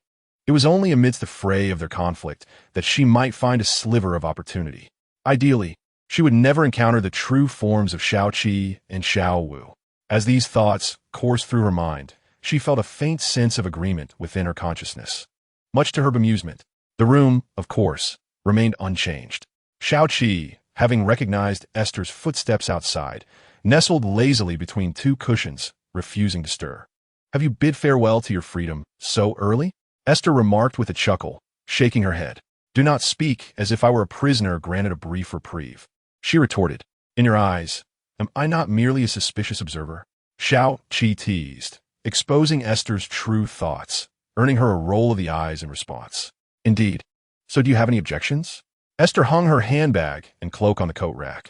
[SPEAKER 1] It was only amidst the fray of their conflict that she might find a sliver of opportunity. Ideally, she would never encounter the true forms of Xiao Qi and Xiao Wu. As these thoughts coursed through her mind, she felt a faint sense of agreement within her consciousness. Much to her bemusement, the room, of course, remained unchanged. Xiao Qi, having recognized Esther's footsteps outside, nestled lazily between two cushions, refusing to stir. "Have you bid farewell to your freedom so early?" Esther remarked with a chuckle, shaking her head. "Do not speak as if I were a prisoner granted a brief reprieve." She retorted, "In your eyes, am I not merely a suspicious observer?" Xiao Qi teased, exposing Esther's true thoughts, earning her a roll of the eyes in response. "Indeed. So do you have any objections?" Esther hung her handbag and cloak on the coat rack,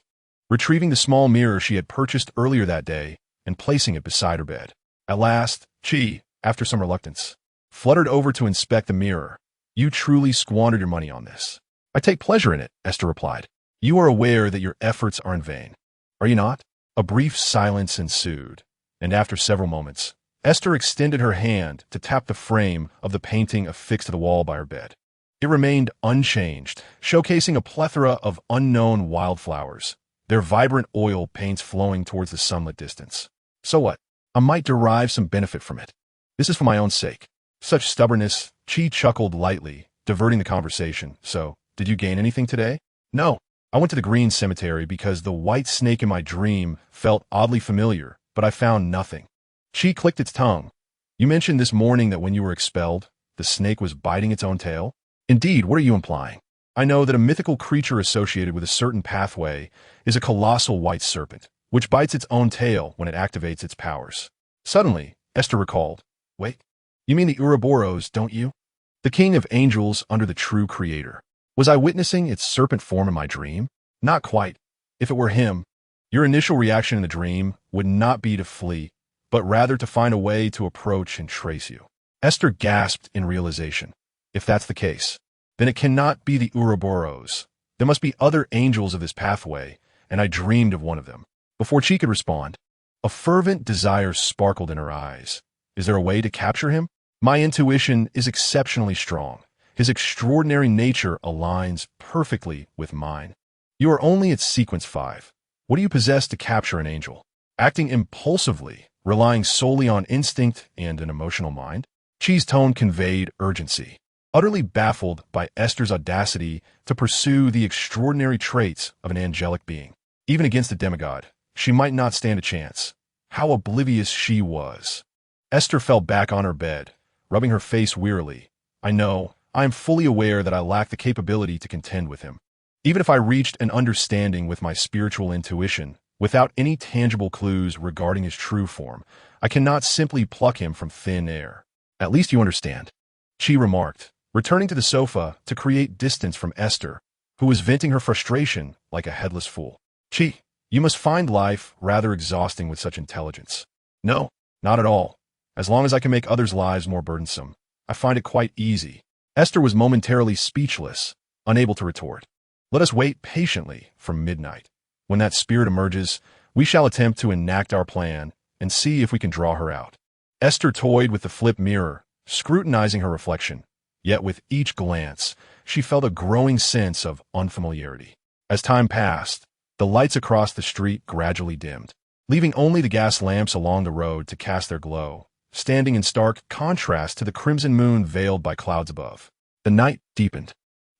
[SPEAKER 1] retrieving the small mirror she had purchased earlier that day and placing it beside her bed. At last, Qi, after some reluctance, fluttered over to inspect the mirror. "You truly squandered your money on this." "I take pleasure in it," Esther replied. "You are aware that your efforts are in vain, are you not?" A brief silence ensued, and after several moments, Esther extended her hand to tap the frame of the painting affixed to the wall by her bed. It remained unchanged, showcasing a plethora of unknown wildflowers, their vibrant oil paints flowing towards the sunlit distance. "So what? I might derive some benefit from it. This is for my own sake." Such stubbornness, Qi chuckled lightly, diverting the conversation. "So, did you gain anything today?" "No. I went to the green cemetery because the white snake in my dream felt oddly familiar, but I found nothing." Qi clicked its tongue. "You mentioned this morning that when you were expelled, the snake was biting its own tail?" "Indeed, what are you implying?" "I know that a mythical creature associated with a certain pathway is a colossal white serpent, which bites its own tail when it activates its powers." Suddenly, Esther recalled, "Wait, you mean the Ouroboros, don't you? The king of angels under the true creator. Was I witnessing its serpent form in my dream?" "Not quite. If it were him, your initial reaction in the dream would not be to flee, but rather to find a way to approach and trace you." Esther gasped in realization. If that's the case, then it cannot be the Ouroboros. There must be other angels of this pathway, and I dreamed of one of them. Before she could respond, a fervent desire sparkled in her eyes. "Is there a way to capture him? My intuition is exceptionally strong. His extraordinary nature aligns perfectly with mine." "You are only at sequence 5. What do you possess to capture an angel?" "Acting impulsively, relying solely on instinct and an emotional mind." Qi's tone conveyed urgency. Utterly baffled by Esther's audacity to pursue the extraordinary traits of an angelic being. Even against a demigod, she might not stand a chance. How oblivious she was. Esther fell back on her bed, rubbing her face wearily. "I know, I am fully aware that I lack the capability to contend with him. Even if I reached an understanding with my spiritual intuition, without any tangible clues regarding his true form, I cannot simply pluck him from thin air." "At least you understand," Qi remarked, returning to the sofa to create distance from Esther, who was venting her frustration like a headless fool. "Qi, you must find life rather exhausting with such intelligence." "No, not at all. As long as I can make others' lives more burdensome, I find it quite easy." Esther was momentarily speechless, unable to retort. "Let us wait patiently for midnight. When that spirit emerges, we shall attempt to enact our plan and see if we can draw her out." Esther toyed with the flip mirror, scrutinizing her reflection. Yet with each glance, she felt a growing sense of unfamiliarity. As time passed, the lights across the street gradually dimmed, leaving only the gas lamps along the road to cast their glow, standing in stark contrast to the crimson moon veiled by clouds above. The night deepened,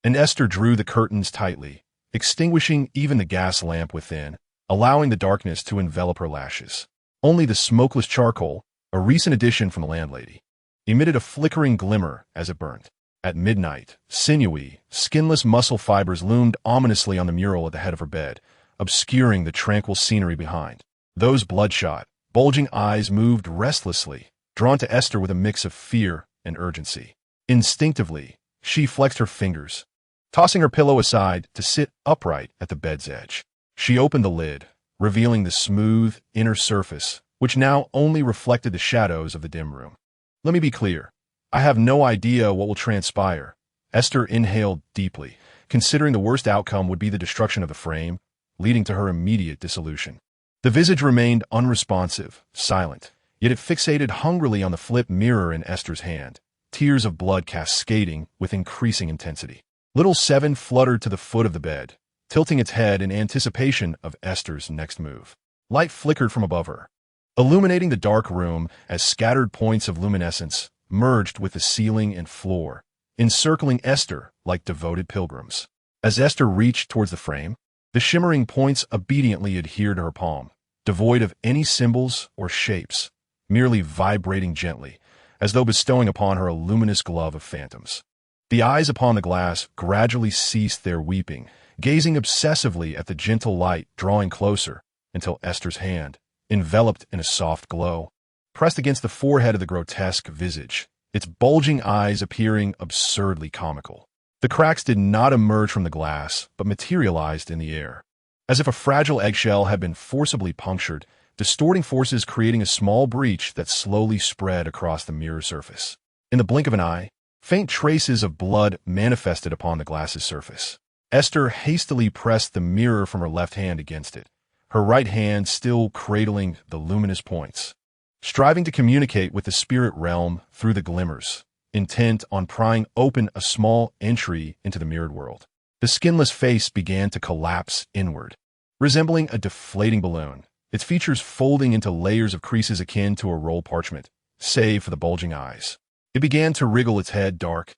[SPEAKER 1] and Esther drew the curtains tightly, extinguishing even the gas lamp within, allowing the darkness to envelop her lashes. Only the smokeless charcoal, a recent addition from the landlady, emitted a flickering glimmer as it burned. At midnight, sinewy, skinless muscle fibers loomed ominously on the mural at the head of her bed, obscuring the tranquil scenery behind. Those bloodshot, bulging eyes moved restlessly, drawn to Esther with a mix of fear and urgency. Instinctively, she flexed her fingers, tossing her pillow aside to sit upright at the bed's edge. She opened the lid, revealing the smooth, inner surface, which now only reflected the shadows of the dim room. "Let me be clear. I have no idea what will transpire." Esther inhaled deeply, considering the worst outcome would be the destruction of the frame, leading to her immediate dissolution. The visage remained unresponsive, silent, yet it fixated hungrily on the flip mirror in Esther's hand, tears of blood cascading with increasing intensity. Little Seven fluttered to the foot of the bed, tilting its head in anticipation of Esther's next move. Light flickered from above her, illuminating the dark room as scattered points of luminescence merged with the ceiling and floor, encircling Aiste like devoted pilgrims. As Aiste reached towards the frame, the shimmering points obediently adhered to her palm, devoid of any symbols or shapes, merely vibrating gently, as though bestowing upon her a luminous glove of phantoms. The eyes upon the glass gradually ceased their weeping, gazing obsessively at the gentle light drawing closer, until Aiste's hand, enveloped in a soft glow, pressed against the forehead of the grotesque visage, its bulging eyes appearing absurdly comical. The cracks did not emerge from the glass, but materialized in the air, as if a fragile eggshell had been forcibly punctured, distorting forces creating a small breach that slowly spread across the mirror surface. In the blink of an eye, faint traces of blood manifested upon the glass's surface. Aiste hastily pressed the mirror from her left hand against it, her right hand still cradling the luminous points, striving to communicate with the spirit realm through the glimmers, intent on prying open a small entry into the mirrored world. The skinless face began to collapse inward, resembling a deflating balloon, its features folding into layers of creases akin to a rolled parchment, save for the bulging eyes. It began to wriggle its head dark,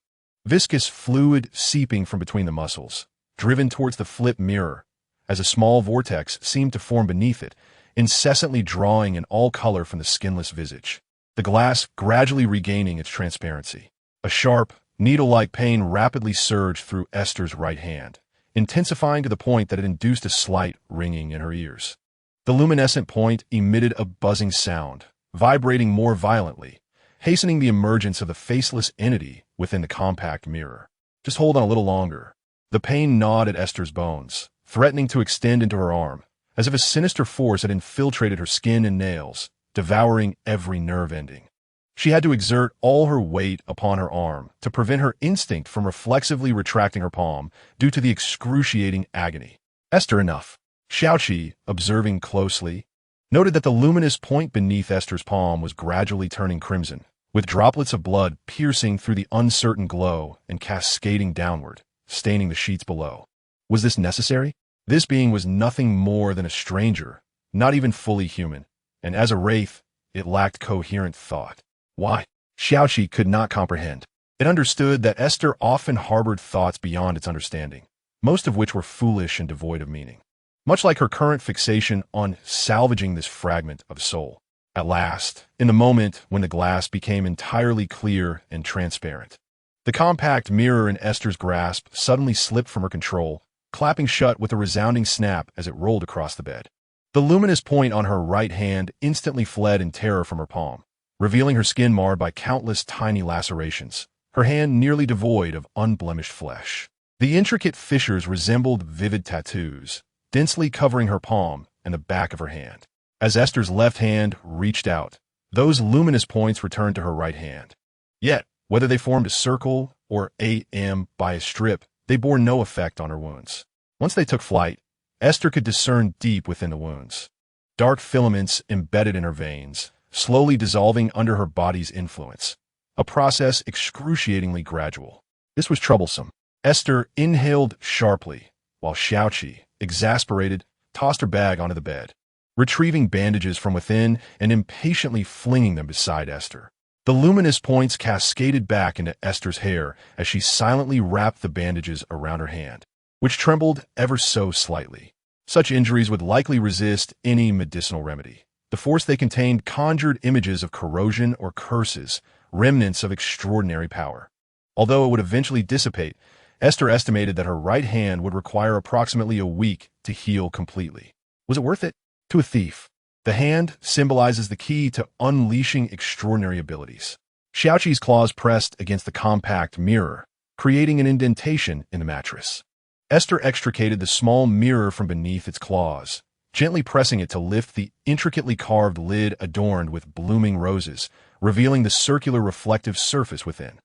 [SPEAKER 1] viscous fluid seeping from between the muscles, driven towards the flip mirror, as a small vortex seemed to form beneath it, incessantly drawing in all color from the skinless visage, the glass gradually regaining its transparency. A sharp, needle-like pain rapidly surged through Aiste's right hand, intensifying to the point that it induced a slight ringing in her ears. The luminescent point emitted a buzzing sound, vibrating more violently, hastening the emergence of the faceless entity within the compact mirror. Just hold on a little longer. The pain gnawed at Aiste's bones, threatening to extend into her arm, as if a sinister force had infiltrated her skin and nails, devouring every nerve ending. She had to exert all her weight upon her arm to prevent her instinct from reflexively retracting her palm due to the excruciating agony. Aiste, enough. Xiaoqi, observing closely, noted that the luminous point beneath Aiste's palm was gradually turning crimson, with droplets of blood piercing through the uncertain glow and cascading downward, staining the sheets below. Was this necessary? This being was nothing more than a stranger, not even fully human, and as a wraith, it lacked coherent thought. Why? Xiaoqi could not comprehend. It understood that Aiste often harbored thoughts beyond its understanding, most of which were foolish and devoid of meaning. Much like her current fixation on salvaging this fragment of soul. At last, in the moment when the glass became entirely clear and transparent, the compact mirror in Aiste's grasp suddenly slipped from her control, clapping shut with a resounding snap as it rolled across the bed. The luminous point on her right hand instantly fled in terror from her palm, revealing her skin marred by countless tiny lacerations, her hand nearly devoid of unblemished flesh. The intricate fissures resembled vivid tattoos, densely covering her palm and the back of her hand. As Aiste's left hand reached out, those luminous points returned to her right hand. Yet, whether they formed a circle or AM by a strip, they bore no effect on her wounds. Once they took flight, Aiste could discern deep within the wounds. Dark filaments embedded in her veins, slowly dissolving under her body's influence, a process excruciatingly gradual. This was troublesome. Aiste inhaled sharply, while Xiaoqi, exasperated, tossed her bag onto the bed, retrieving bandages from within and impatiently flinging them beside Aiste. The luminous points cascaded back into Aiste's hair as she silently wrapped the bandages around her hand, which trembled ever so slightly. Such injuries would likely resist any medicinal remedy. The force they contained conjured images of corrosion or curses, remnants of extraordinary power. Although it would eventually dissipate, Aiste estimated that her right hand would require approximately a week to heal completely. Was it worth it? To a thief, the hand symbolizes the key to unleashing extraordinary abilities. Xiaoqi's claws pressed against the compact mirror, creating an indentation in the mattress. Aiste extricated the small mirror from beneath its claws, gently pressing it to lift the intricately carved lid adorned with blooming roses, revealing the circular reflective surface within.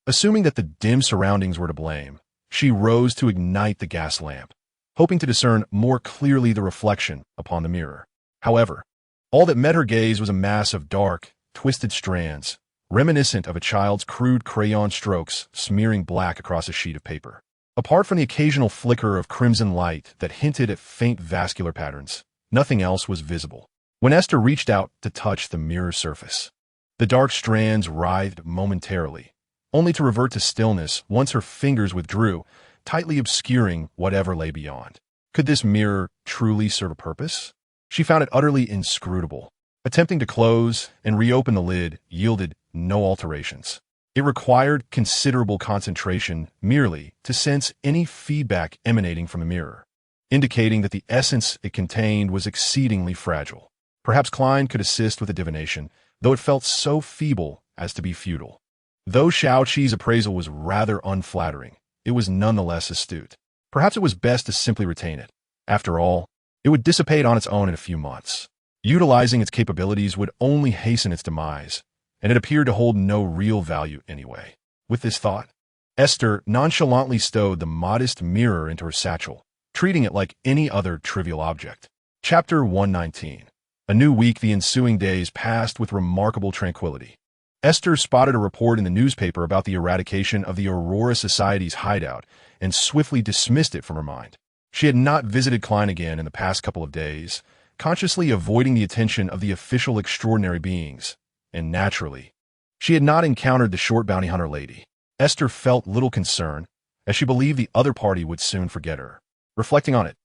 [SPEAKER 1] Assuming that the dim surroundings were to blame, she rose to ignite the gas lamp, hoping to discern more clearly the reflection upon the mirror. However, all that met her gaze was a mass of dark, twisted strands, reminiscent of a child's crude crayon strokes smearing black across a sheet of paper. Apart from the occasional flicker of crimson light that hinted at faint vascular patterns, nothing else was visible. when Aiste reached out to touch the mirror surface. The dark strands writhed momentarily, only to revert to stillness once her fingers withdrew, tightly obscuring whatever lay beyond. Could this mirror truly serve a purpose? She found it utterly inscrutable. Attempting to close and reopen the lid yielded no alterations. It required considerable concentration merely to sense any feedback emanating from the mirror, indicating that the essence it contained was exceedingly fragile. Perhaps Klein could assist with the divination, though it felt so feeble as to be futile. Though Xiaoqi's appraisal was rather unflattering, it was nonetheless astute. Perhaps it was best to simply retain it. After all, it would dissipate on its own in a few months. Utilizing its capabilities would only hasten its demise, and it appeared to hold no real value anyway. With this thought, Aiste nonchalantly stowed the modest mirror into her satchel, treating it like any other trivial object. Chapter 119. A new week. The ensuing days passed with remarkable tranquility. Aiste spotted a report in the newspaper about the eradication of the Aurora Society's hideout and swiftly dismissed it from her mind. She had not visited Klein again in the past couple of days, consciously avoiding the attention of the official extraordinary beings, and naturally, she had not encountered the short bounty hunter lady. Aiste felt little concern, as she believed the other party would soon forget her. Reflecting on it,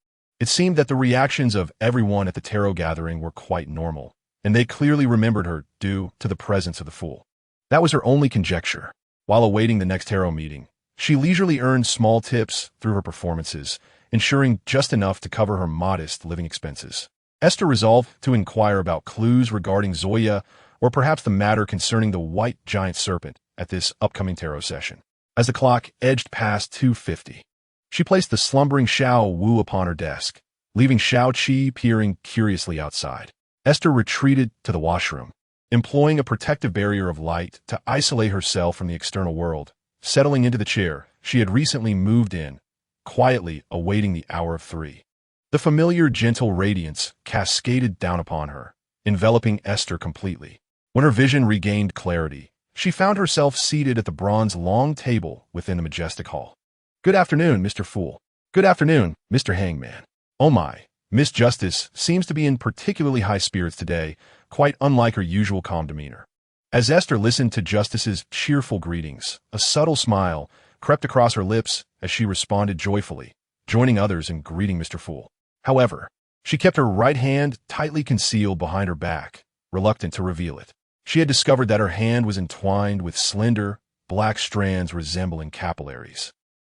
[SPEAKER 1] it seemed that the reactions of everyone at the tarot gathering were quite normal, and they clearly remembered her due to the presence of the fool. That was her only conjecture. While awaiting the next tarot meeting, she leisurely earned small tips through her performances, ensuring just enough to cover her modest living expenses. Aiste resolved to inquire about clues regarding Zoya, or perhaps the matter concerning the white giant serpent at this upcoming tarot session. As the clock edged past 2:50, she placed the slumbering Xiao Wu upon her desk, leaving Xiaoqi peering curiously outside. Aiste retreated to the washroom, employing a protective barrier of light to isolate herself from the external world. Settling into the chair she had recently moved in, quietly awaiting the hour of 3. The familiar gentle radiance cascaded down upon her, enveloping Aiste completely. When her vision regained clarity, she found herself seated at the bronze long table within the majestic hall. "Good afternoon, Mr. Fool." "Good afternoon, Mr. Hangman." "Oh my, Miss Justice seems to be in particularly high spirits today, quite unlike her usual calm demeanor." As Aiste listened to Justice's cheerful greetings, a subtle smile crept across her lips as she responded joyfully, joining others in greeting Mr. Fool. However, she kept her right hand tightly concealed behind her back, reluctant to reveal it. She had discovered that her hand was entwined with slender, black strands resembling capillaries.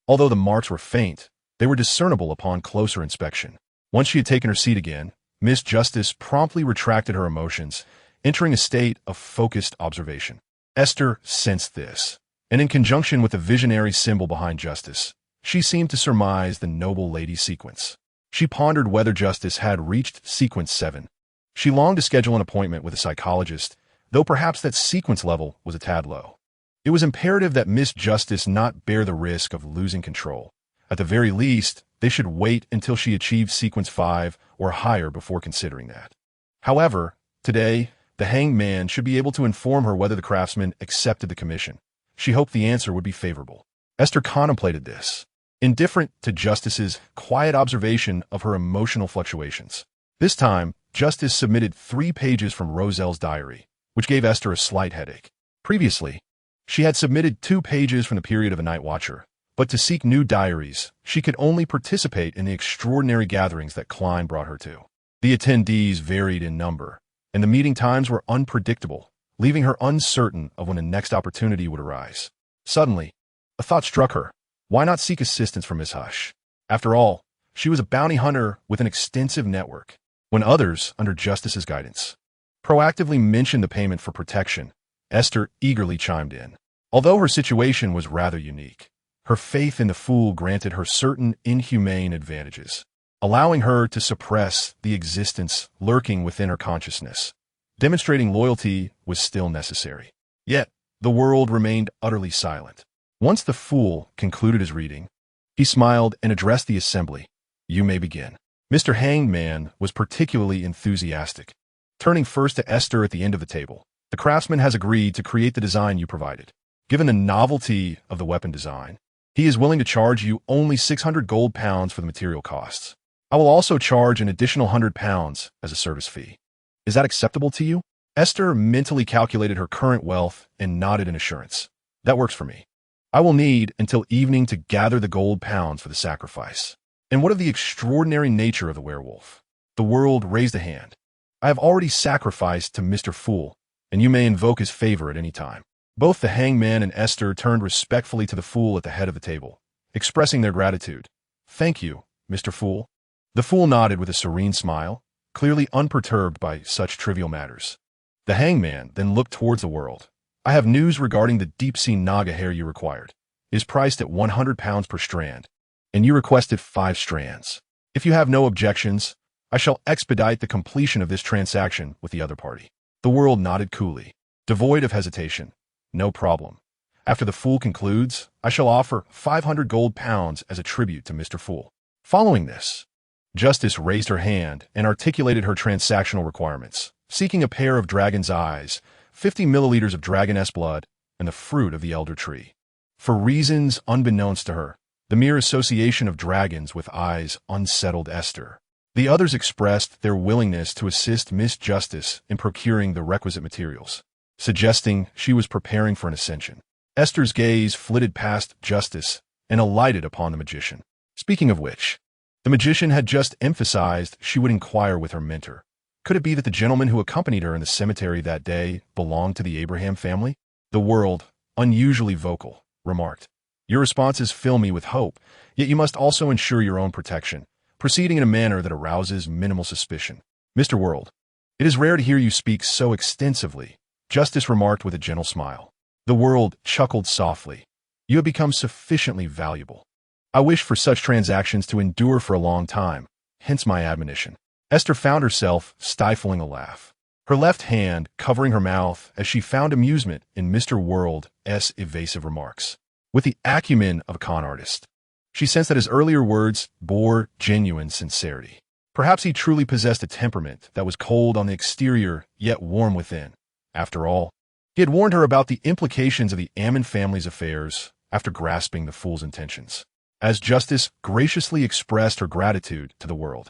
[SPEAKER 1] Although the marks were faint, they were discernible upon closer inspection. Once she had taken her seat again, Miss Justice promptly retracted her emotions, entering a state of focused observation. Aiste sensed this, and in conjunction with the visionary symbol behind Justice, she seemed to surmise the noble lady's sequence. She pondered whether Justice had reached sequence 7. She longed to schedule an appointment with a psychologist, though perhaps that sequence level was a tad low. It was imperative that Miss Justice not bear the risk of losing control. At the very least, they should wait until she achieved sequence 5 or higher before considering that. However, today, the hanged man should be able to inform her whether the craftsman accepted the commission. She hoped the answer would be favorable. Aiste contemplated this, indifferent to Justice's quiet observation of her emotional fluctuations. This time, Justice submitted 3 pages from Roselle's diary, which gave Aiste a slight headache. Previously, she had submitted 2 pages from the period of a night watcher, but to seek new diaries, she could only participate in the extraordinary gatherings that Klein brought her to. The attendees varied in number, and the meeting times were unpredictable, leaving her uncertain of when the next opportunity would arise. Suddenly, a thought struck her. Why not seek assistance from Miss Hush? After all, she was a bounty hunter with an extensive network. When others, under Justice's guidance, proactively mentioned the payment for protection, Aiste eagerly chimed in. Although her situation was rather unique, her faith in the fool granted her certain inhumane advantages, allowing her to suppress the existence lurking within her consciousness. Demonstrating loyalty was still necessary. Yet, the world remained utterly silent. Once the fool concluded his reading, he smiled and addressed the assembly. "You may begin." Mr. Hangman was particularly enthusiastic. Turning first to Aiste at the end of the table, "The craftsman has agreed to create the design you provided. Given the novelty of the weapon design, he is willing to charge you only 600 gold pounds for the material costs. I will also charge an additional 100 pounds as a service fee." Is that acceptable to you? Esther mentally calculated her current wealth and nodded in assurance. That works for me. I will need until evening to gather the gold pounds for the sacrifice. And what of the extraordinary nature of the werewolf? The world raised a hand. I have already sacrificed to Mr. Fool, and you may invoke his favor at any time. Both the hangman and Esther turned respectfully to the fool at the head of the table, expressing their gratitude. Thank you, Mr. Fool. The fool nodded with a serene smile, clearly unperturbed by such trivial matters. The hangman then looked towards the world. I have news regarding the deep-sea naga hair you required. It is priced at 100 pounds per strand, and you requested 5 strands. If you have no objections, I shall expedite the completion of this transaction with the other party. The world nodded coolly, devoid of hesitation. No problem. After the fool concludes, I shall offer 500 gold pounds as a tribute to Mr. Fool. Following this, Justice raised her hand and articulated her transactional requirements, seeking a pair of dragon's eyes, 50 milliliters of dragoness blood, and the fruit of the elder tree. For reasons unbeknownst to her, the mere association of dragons with eyes unsettled Esther. The others expressed their willingness to assist Miss Justice in procuring the requisite materials, suggesting she was preparing for an ascension. Esther's gaze flitted past Justice and alighted upon the magician. Speaking of which, the magician had just emphasized she would inquire with her mentor. Could it be that the gentleman who accompanied her in the cemetery that day belonged to the Abraham family? The world, unusually vocal, remarked. Your responses fill me with hope, yet you must also ensure your own protection, proceeding in a manner that arouses minimal suspicion. Mr. World, it is rare to hear you speak so extensively, Justice remarked with a gentle smile. The world chuckled softly. You have become sufficiently valuable. I wish for such transactions to endure for a long time, hence my admonition. Esther found herself stifling a laugh, her left hand covering her mouth as she found amusement in Mr. World's evasive remarks. With the acumen of a con artist, she sensed that his earlier words bore genuine sincerity. Perhaps he truly possessed a temperament that was cold on the exterior yet warm within. After all, he had warned her about the implications of the Ammon family's affairs after grasping the fool's intentions. As Justice graciously expressed her gratitude to the world,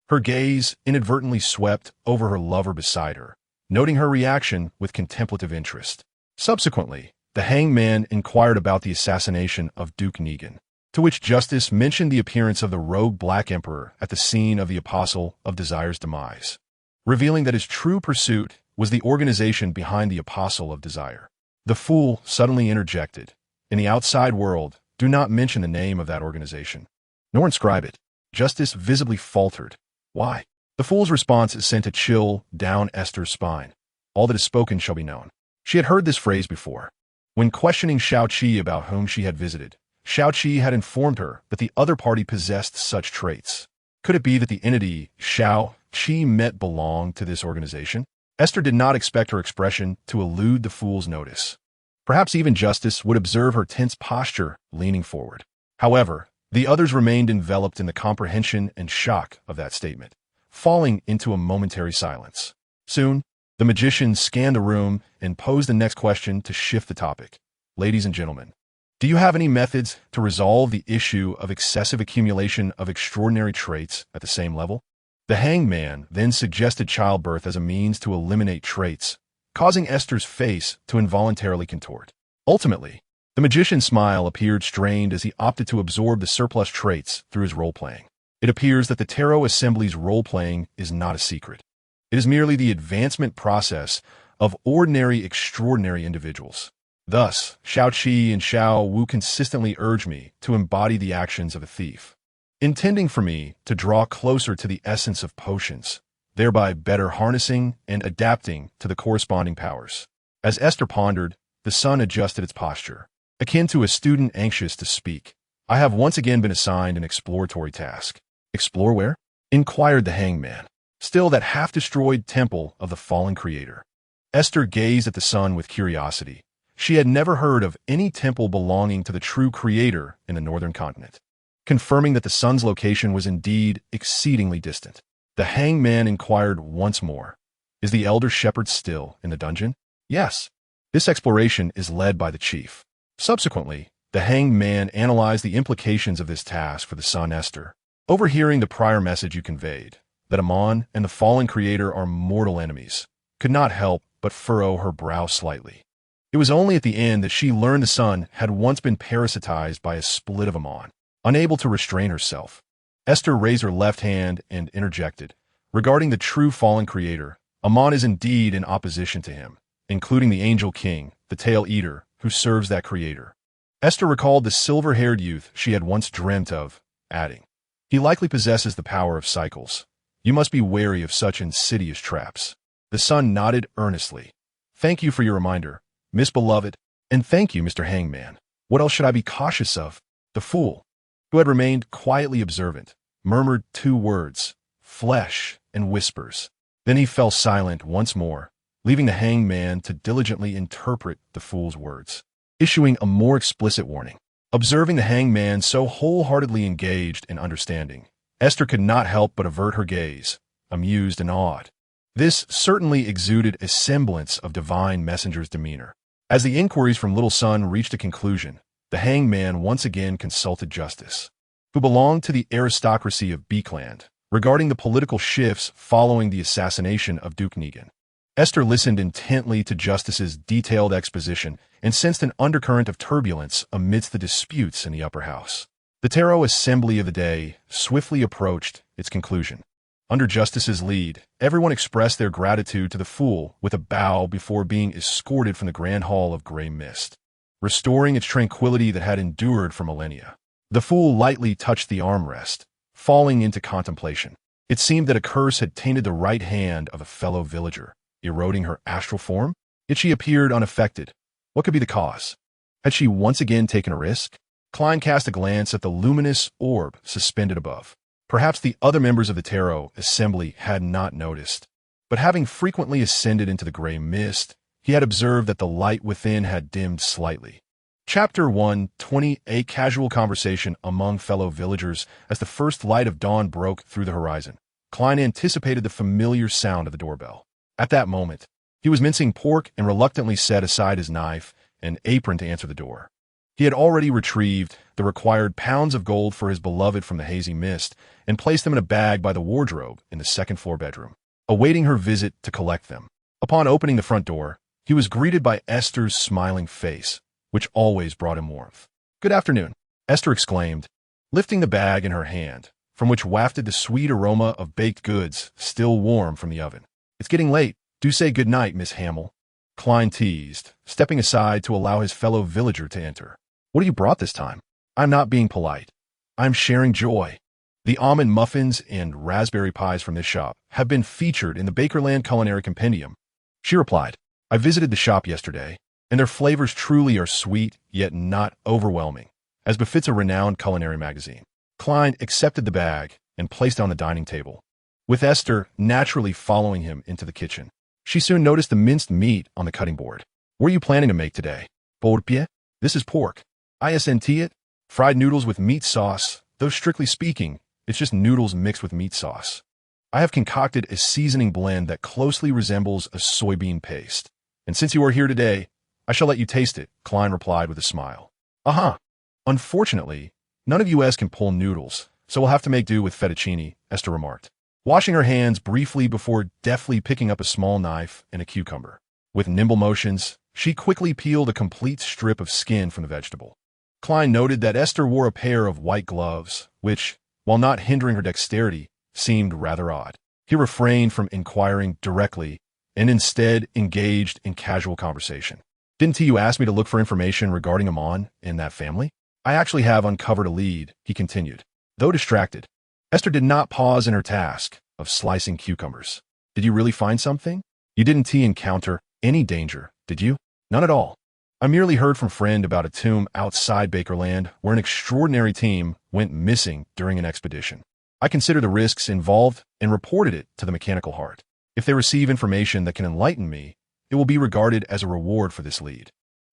[SPEAKER 1] her gaze inadvertently swept over her lover beside her, noting her reaction with contemplative interest. Subsequently, the hangman inquired about the assassination of Duke Negan, to which Justice mentioned the appearance of the rogue Black Emperor at the scene of the Apostle of Desire's demise, revealing that his true pursuit was the organization behind the Apostle of Desire. The fool suddenly interjected, in the outside world, do not mention the name of that organization, nor inscribe it. Justice visibly faltered. Why? The fool's response sent a chill down Esther's spine. All that is spoken shall be known. She had heard this phrase before. When questioning Shao Qi about whom she had visited, Shao Qi had informed her that the other party possessed such traits. Could it be that the entity Shao Qi met belonged to this organization? Esther did not expect her expression to elude the fool's notice. Perhaps even Justice would observe her tense posture leaning forward. However, the others remained enveloped in the comprehension and shock of that statement, falling into a momentary silence. Soon, the magician scanned the room and posed the next question to shift the topic. Ladies and gentlemen, do you have any methods to resolve the issue of excessive accumulation of extraordinary traits at the same level? The hangman then suggested childbirth as a means to eliminate traits, causing Esther's face to involuntarily contort. Ultimately, the magician's smile appeared strained as he opted to absorb the surplus traits through his role-playing. It appears that the Tarot Assembly's role-playing is not a secret. It is merely the advancement process of ordinary extraordinary individuals. Thus, Shao Qi and Shao Wu consistently urge me to embody the actions of a thief, intending for me to draw closer to the essence of potions, thereby better harnessing and adapting to the corresponding powers. As Esther pondered, the sun adjusted its posture, akin to a student anxious to speak. I have once again been assigned an exploratory task. Explore where? Inquired the hangman. Still that half-destroyed temple of the fallen creator. Esther gazed at the sun with curiosity. She had never heard of any temple belonging to the true creator in the northern continent, confirming that the sun's location was indeed exceedingly distant. The hangman inquired once more, is the elder shepherd still in the dungeon? Yes. This exploration is led by the chief. Subsequently, the hangman analyzed the implications of this task for the son Esther. Overhearing the prior message you conveyed, that Amon and the fallen creator are mortal enemies, could not help but furrow her brow slightly. It was only at the end that she learned the sun had once been parasitized by a split of Amon. Unable to restrain herself, Aiste raised her left hand and interjected, regarding the true fallen creator, Amon is indeed in opposition to him, including the Angel King, the Tail Eater, who serves that creator. Aiste recalled the silver-haired youth she had once dreamt of, adding, he likely possesses the power of cycles. You must be wary of such insidious traps. The sun nodded earnestly. Thank you for your reminder, Miss Beloved, and thank you, Mr. Hangman. What else should I be cautious of? The fool, who had remained quietly observant, murmured 2 words, flesh and whispers. Then he fell silent once more, leaving the hangman to diligently interpret the fool's words, issuing a more explicit warning. Observing the hangman so wholeheartedly engaged in understanding, Aiste could not help but avert her gaze, amused and awed. This certainly exuded a semblance of divine messenger's demeanor. As the inquiries from Little Sun reached a conclusion, the hangman once again consulted Justice, who belonged to the aristocracy of Beakland, regarding the political shifts following the assassination of Duke Negan. Aiste listened intently to Justice's detailed exposition and sensed an undercurrent of turbulence amidst the disputes in the upper house. The Tarot Assembly of the day swiftly approached its conclusion. Under Justice's lead, everyone expressed their gratitude to the fool with a bow before being escorted from the Grand Hall of Grey Mist, restoring its tranquility that had endured for millennia. The fool lightly touched the armrest, falling into contemplation. It seemed that a curse had tainted the right hand of a fellow villager, eroding her astral form, yet she appeared unaffected. What could be the cause? Had she once again taken a risk? Klein cast a glance at the luminous orb suspended above. Perhaps the other members of the Tarot Assembly had not noticed, but having frequently ascended into the Grey Mist, he had observed that the light within had dimmed slightly. Chapter 1:20 A casual conversation among fellow villagers. As the first light of dawn broke through the horizon, Klein anticipated the familiar sound of the doorbell. At that moment, he was mincing pork and reluctantly set aside his knife and apron to answer the door. He had already retrieved the required pounds of gold for his beloved from the hazy mist and placed them in a bag by the wardrobe in the second-floor bedroom, awaiting her visit to collect them. Upon opening the front door, he was greeted by Aiste's smiling face, which always brought him warmth. "Good afternoon," Aiste exclaimed, lifting the bag in her hand, from which wafted the sweet aroma of baked goods still warm from the oven. "It's getting late. Do say good night, Miss Hamill," Klein teased, stepping aside to allow his fellow villager to enter. "What have you brought this time?" "I'm not being polite. I'm sharing joy. The almond muffins and raspberry pies from this shop have been featured in the Bakerland Culinary Compendium," she replied. "I visited the shop yesterday, and their flavors truly are sweet, yet not overwhelming, as befits a renowned culinary magazine." Klein accepted the bag and placed it on the dining table, with Aiste naturally following him into the kitchen. She soon noticed the minced meat on the cutting board. "What are you planning to make today?" "Pork. This is pork. Isn't it? Fried noodles with meat sauce, though strictly speaking, it's just noodles mixed with meat sauce. I have concocted a seasoning blend that closely resembles a soybean paste, and since you are here today, I shall let you taste it," Klein replied with a smile. "Uh-huh. Unfortunately, none of us can pull noodles, so we'll have to make do with fettuccine," Aiste remarked, washing her hands briefly before deftly picking up a small knife and a cucumber. With nimble motions, she quickly peeled a complete strip of skin from the vegetable. Klein noted that Aiste wore a pair of white gloves, which, while not hindering her dexterity, seemed rather odd. He refrained from inquiring directly and instead engaged in casual conversation. "Didn't you ask me to look for information regarding Amon and that family? I actually have uncovered a lead," he continued. Though distracted, Aiste did not pause in her task of slicing cucumbers. "Did you really find something? You didn't encounter any danger, did you?" "None at all. I merely heard from a friend about a tomb outside Bakerland where an extraordinary team went missing during an expedition. I consider the risks involved and reported it to the Mechanical Heart. If they receive information that can enlighten me, it will be regarded as a reward for this lead."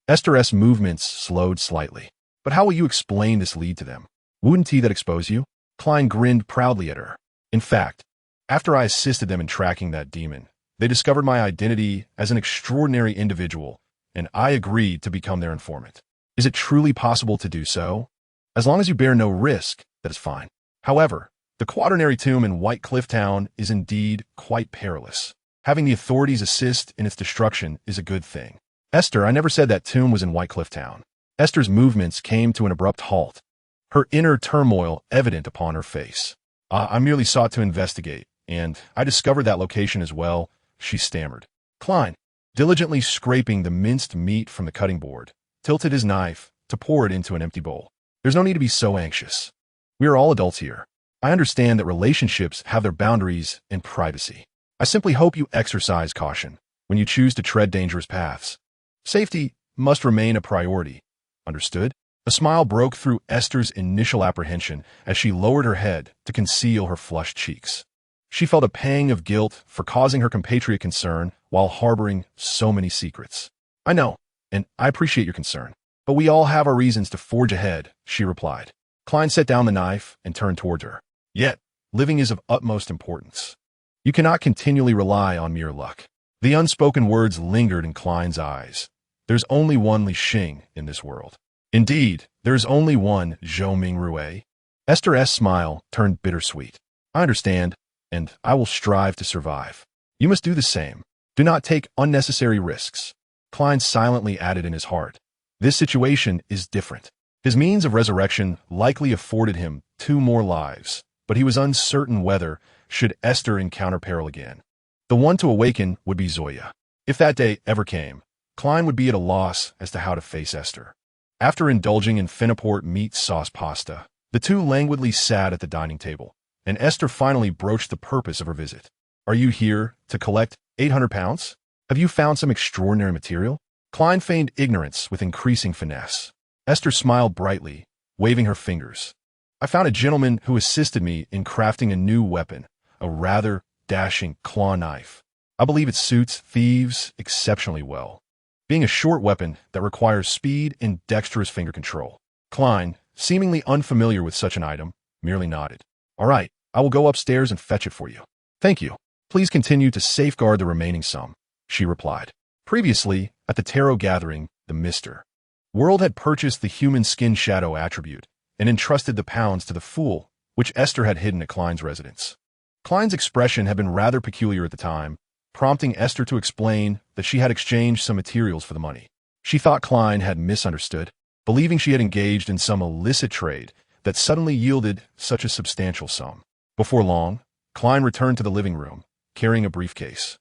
[SPEAKER 1] Aiste's movements slowed slightly. "But how will you explain this lead to them? Wouldn't he that expose you?" Klein grinned proudly at her. "In fact, after I assisted them in tracking that demon, they discovered my identity as an extraordinary individual, and I agreed to become their informant. Is it truly possible to do so? As long as you bear no risk, that is fine. However, The quaternary tomb in White Cliff Town is indeed quite perilous. Having the authorities assist in its destruction is a good thing. Esther, I never said that tomb was in White Cliff Town. Esther's movements came to an abrupt halt, her inner turmoil evident upon her face. I merely sought to investigate, and I discovered that location as well, she stammered. Klein, diligently scraping the minced meat from the cutting board, tilted his knife to pour it into an empty bowl. There's no need to be so anxious. We are all adults here. I understand that relationships have their boundaries and privacy. I simply hope you exercise caution when you choose to tread dangerous paths. Safety must remain a priority. Understood? A smile broke through Esther's initial apprehension as she lowered her head to conceal her flushed cheeks. She felt a pang of guilt for causing her compatriot concern while harboring so many secrets. I know, and I appreciate your concern, but we all have our reasons to forge ahead, she replied. Klein set down the knife and turned towards her. Yet, living is of utmost importance. You cannot continually rely on mere luck. The unspoken words lingered in Klein's eyes. There's only one Li Xing in this world. Indeed, there is only one Zhou Ming Rue. Esther's smile turned bittersweet. I understand, and I will strive to survive. You must do the same. Do not take unnecessary risks. Klein silently added in his heart. This situation is different. His means of resurrection likely afforded him 2 more lives, but he was uncertain whether, should Esther encounter peril again, the one to awaken would be Zoya. If that day ever came, Klein would be at a loss as to how to face Esther. After indulging in Finaport meat sauce pasta, the two languidly sat at the dining table, and Esther finally broached the purpose of her visit. Are you here to collect 800 pounds? Have you found some extraordinary material? Klein feigned ignorance with increasing finesse. Esther smiled brightly, waving her fingers. I found a gentleman who assisted me in crafting a new weapon, a rather dashing claw knife. I believe it suits thieves exceptionally well, being a short weapon that requires speed and dexterous finger control. Klein, seemingly unfamiliar with such an item, merely nodded. All right, I will go upstairs and fetch it for you. Thank you. Please continue to safeguard the remaining sum, she replied. Previously, at the tarot gathering, the Mr. World had purchased the human skin shadow attribute and entrusted the pounds to the fool, which Esther had hidden at Klein's residence. Klein's expression had been rather peculiar at the time, prompting Esther to explain that she had exchanged some materials for the money. She thought Klein had misunderstood, believing she had engaged in some illicit trade that suddenly yielded such a substantial sum. Before long, Klein returned to the living room, carrying a briefcase,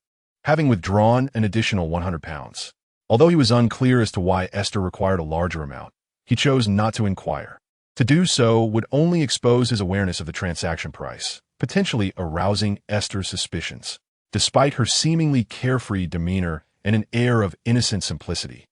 [SPEAKER 1] having withdrawn an additional 100 pounds. Although he was unclear as to why Esther required a larger amount, he chose not to inquire. To do so would only expose his awareness of the transaction price, potentially arousing Esther's suspicions. Despite her seemingly carefree demeanor and an air of innocent simplicity,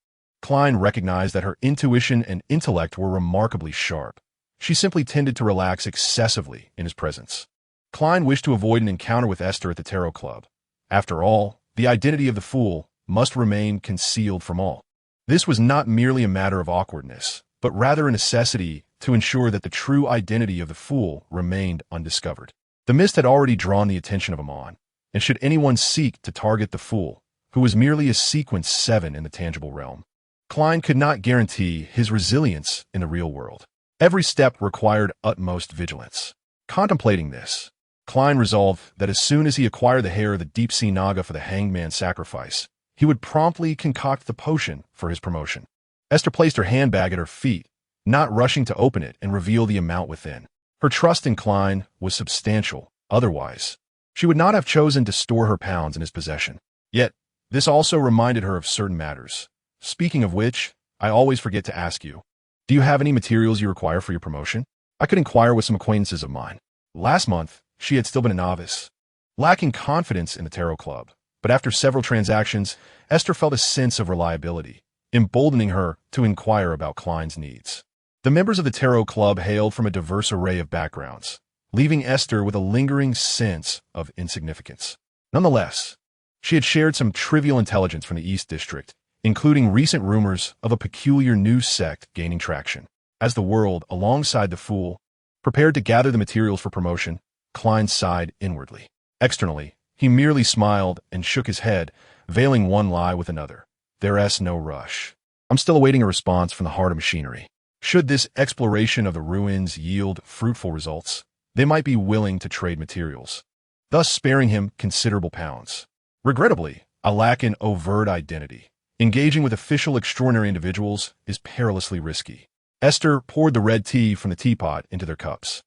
[SPEAKER 1] Klein recognized that her intuition and intellect were remarkably sharp. She simply tended to relax excessively in his presence. Klein wished to avoid an encounter with Esther at the Tarot Club. After all, the identity of the fool must remain concealed from all. This was not merely a matter of awkwardness, but rather a necessity to ensure that the true identity of the fool remained undiscovered. The mist had already drawn the attention of Amon, and should anyone seek to target the fool, who was merely a sequence 7 in the tangible realm, Klein could not guarantee his resilience in the real world. Every step required utmost vigilance. Contemplating this, Klein resolved that as soon as he acquired the hair of the deep-sea naga for the hanged man's sacrifice, he would promptly concoct the potion for his promotion. Esther placed her handbag at her feet, not rushing to open it and reveal the amount within. Her trust in Klein was substantial. Otherwise, she would not have chosen to store her pounds in his possession. Yet, this also reminded her of certain matters. Speaking of which, I always forget to ask you, do you have any materials you require for your promotion? I could inquire with some acquaintances of mine. Last month, she had still been a novice, lacking confidence in the Tarot Club. But after several transactions, Esther felt a sense of reliability, emboldening her to inquire about Klein's needs. The members of the Tarot Club hailed from a diverse array of backgrounds, leaving Esther with a lingering sense of insignificance. Nonetheless, she had shared some trivial intelligence from the East District, including recent rumors of a peculiar new sect gaining traction. As the world, alongside the fool, prepared to gather the materials for promotion, Klein sighed inwardly. Externally, he merely smiled and shook his head, veiling one lie with another. There's no rush. I'm still awaiting a response from the heart of machinery. Should this exploration of the ruins yield fruitful results, they might be willing to trade materials, thus sparing him considerable pounds. Regrettably, I lack an overt identity. Engaging with official extraordinary individuals is perilously risky. Aiste poured the red tea from the teapot into their cups,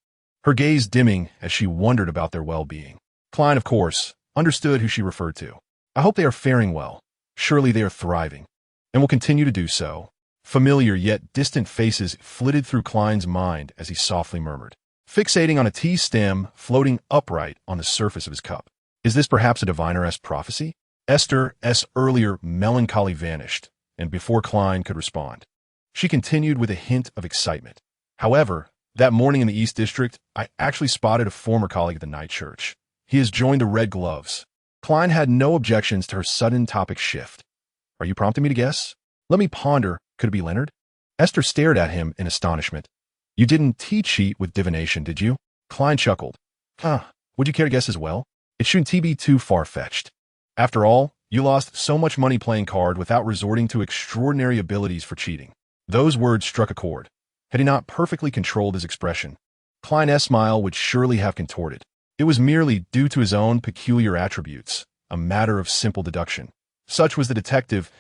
[SPEAKER 1] her gaze dimming as she wondered about their well-being. Klein, of course, understood who she referred to. I hope they are faring well. Surely they are thriving, and will continue to do so. Familiar yet distant faces flitted through Klein's mind as he softly murmured, fixating on a tea stem floating upright on the surface of his cup. Is this perhaps a diviner's prophecy? Aiste's earlier melancholy vanished, and before Klein could respond, she continued with a hint of excitement. However, that morning in the East District, I actually spotted a former colleague at the night church. He has joined the Red Gloves. Klein had no objections to her sudden topic shift. Are you prompting me to guess? Let me ponder. Could it be Leonard? Aiste stared at him in astonishment. You didn't cheat with divination, did you? Klein chuckled. Would you care to guess as well? It shouldn't be too far-fetched. After all, you lost so much money playing card without resorting to extraordinary abilities for cheating. Those words struck a chord. Had he not perfectly controlled his expression, Klein's smile would surely have contorted. It was merely due to his own peculiar attributes, a matter of simple deduction. Such was the detective's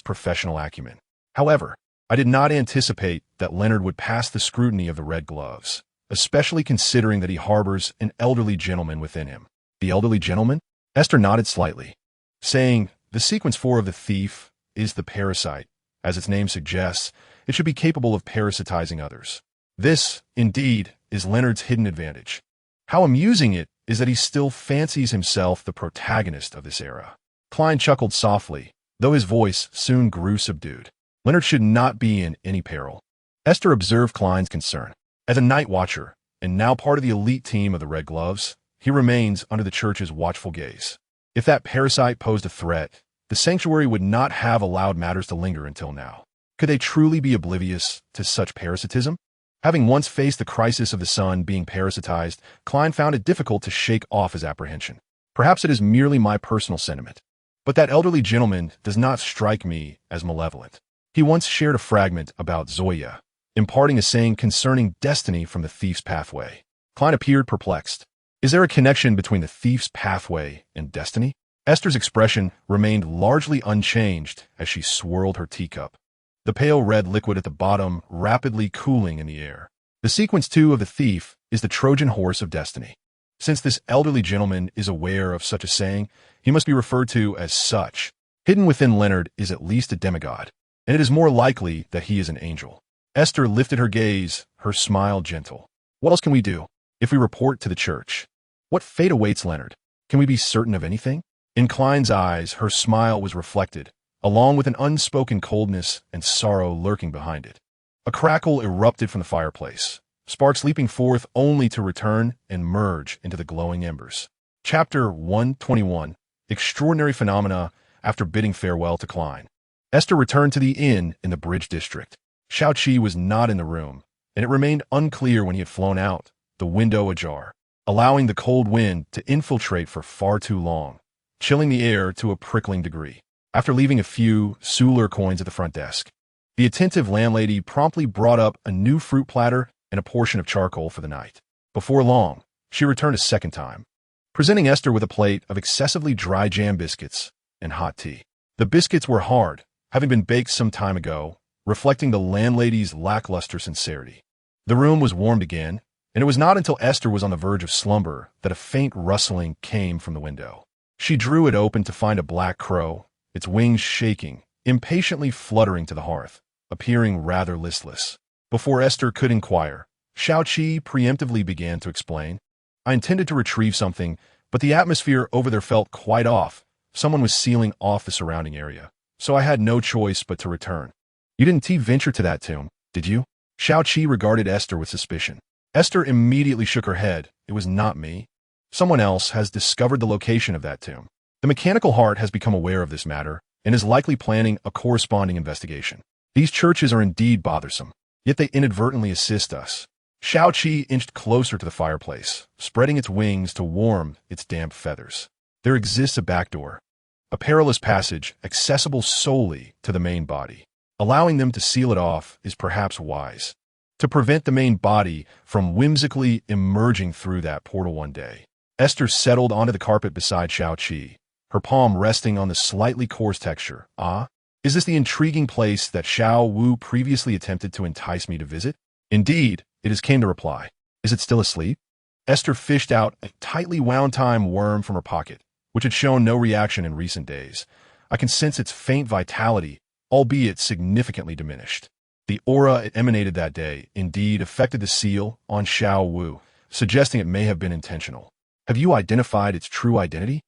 [SPEAKER 1] professional acumen. However, I did not anticipate that Leonard would pass the scrutiny of the Red Gloves, especially considering that he harbors an elderly gentleman within him. The elderly gentleman? Aiste nodded slightly, saying, the sequence 4 of the thief is the parasite. As its name suggests, it should be capable of parasitizing others. This, indeed, is Leonard's hidden advantage. How amusing it is that he still fancies himself the protagonist of this era. Klein chuckled softly, though his voice soon grew subdued. Leonard should not be in any peril. Aiste observed Klein's concern. As a night watcher, and now part of the elite team of the Red Gloves, he remains under the church's watchful gaze. If that parasite posed a threat, the sanctuary would not have allowed matters to linger until now. Could they truly be oblivious to such parasitism? Having once faced the crisis of the sun being parasitized, Klein found it difficult to shake off his apprehension. Perhaps it is merely my personal sentiment, but that elderly gentleman does not strike me as malevolent. He once shared a fragment about Zoya, imparting a saying concerning destiny from the thief's pathway. Klein appeared perplexed. Is there a connection between the thief's pathway and destiny? Aiste's expression remained largely unchanged as she swirled her teacup, the pale red liquid at the bottom rapidly cooling in the air. The sequence 2 of the thief is the Trojan horse of destiny. Since this elderly gentleman is aware of such a saying, he must be referred to as such. Hidden within Leonard is at least a demigod, and it is more likely that he is an angel. Aiste lifted her gaze, her smile gentle. What else can we do? If we report to the church, what fate awaits Leonard? Can we be certain of anything? In Klein's eyes, her smile was reflected, along with an unspoken coldness and sorrow lurking behind it. A crackle erupted from the fireplace, sparks leaping forth only to return and merge into the glowing embers. Chapter 121, Extraordinary Phenomena After Bidding Farewell to Klein. Aiste returned to the inn in the Bridge District. Xiaoqi was not in the room, and it remained unclear when he had flown out, the window ajar, allowing the cold wind to infiltrate for far too long, chilling the air to a prickling degree. After leaving a few Suler coins at the front desk, the attentive landlady promptly brought up a new fruit platter and a portion of charcoal for the night. Before long, she returned a second time, presenting Aiste with a plate of excessively dry jam biscuits and hot tea. The biscuits were hard, having been baked some time ago, reflecting the landlady's lackluster sincerity. The room was warmed again, and it was not until Aiste was on the verge of slumber that a faint rustling came from the window. She drew it open to find a black crow, its wings shaking, impatiently fluttering to the hearth, appearing rather listless. Before Aiste could inquire, Xiaoqi preemptively began to explain. I intended to retrieve something, but the atmosphere over there felt quite off. Someone was sealing off the surrounding area, so I had no choice but to return. You didn't venture to that tomb, did you? Xiaoqi regarded Aiste with suspicion. Aiste immediately shook her head. It was not me. Someone else has discovered the location of that tomb. The mechanical heart has become aware of this matter and is likely planning a corresponding investigation. These churches are indeed bothersome, yet they inadvertently assist us. Xiaoqi inched closer to the fireplace, spreading its wings to warm its damp feathers. There exists a back door, a perilous passage accessible solely to the main body. Allowing them to seal it off is perhaps wise. to prevent the main body from whimsically emerging through that portal one day. Aiste settled onto the carpet beside Xiaoqi, her palm resting on the slightly coarse texture. Ah, is this the intriguing place that Xiao Wu previously attempted to entice me to visit? Indeed, it is, came the reply. Is it still asleep? Aiste fished out a tightly wound time worm from her pocket, which had shown no reaction in recent days. I can sense its faint vitality, albeit significantly diminished. The aura it emanated that day indeed affected the seal on Xiao Wu, suggesting it may have been intentional. Have you identified its true identity?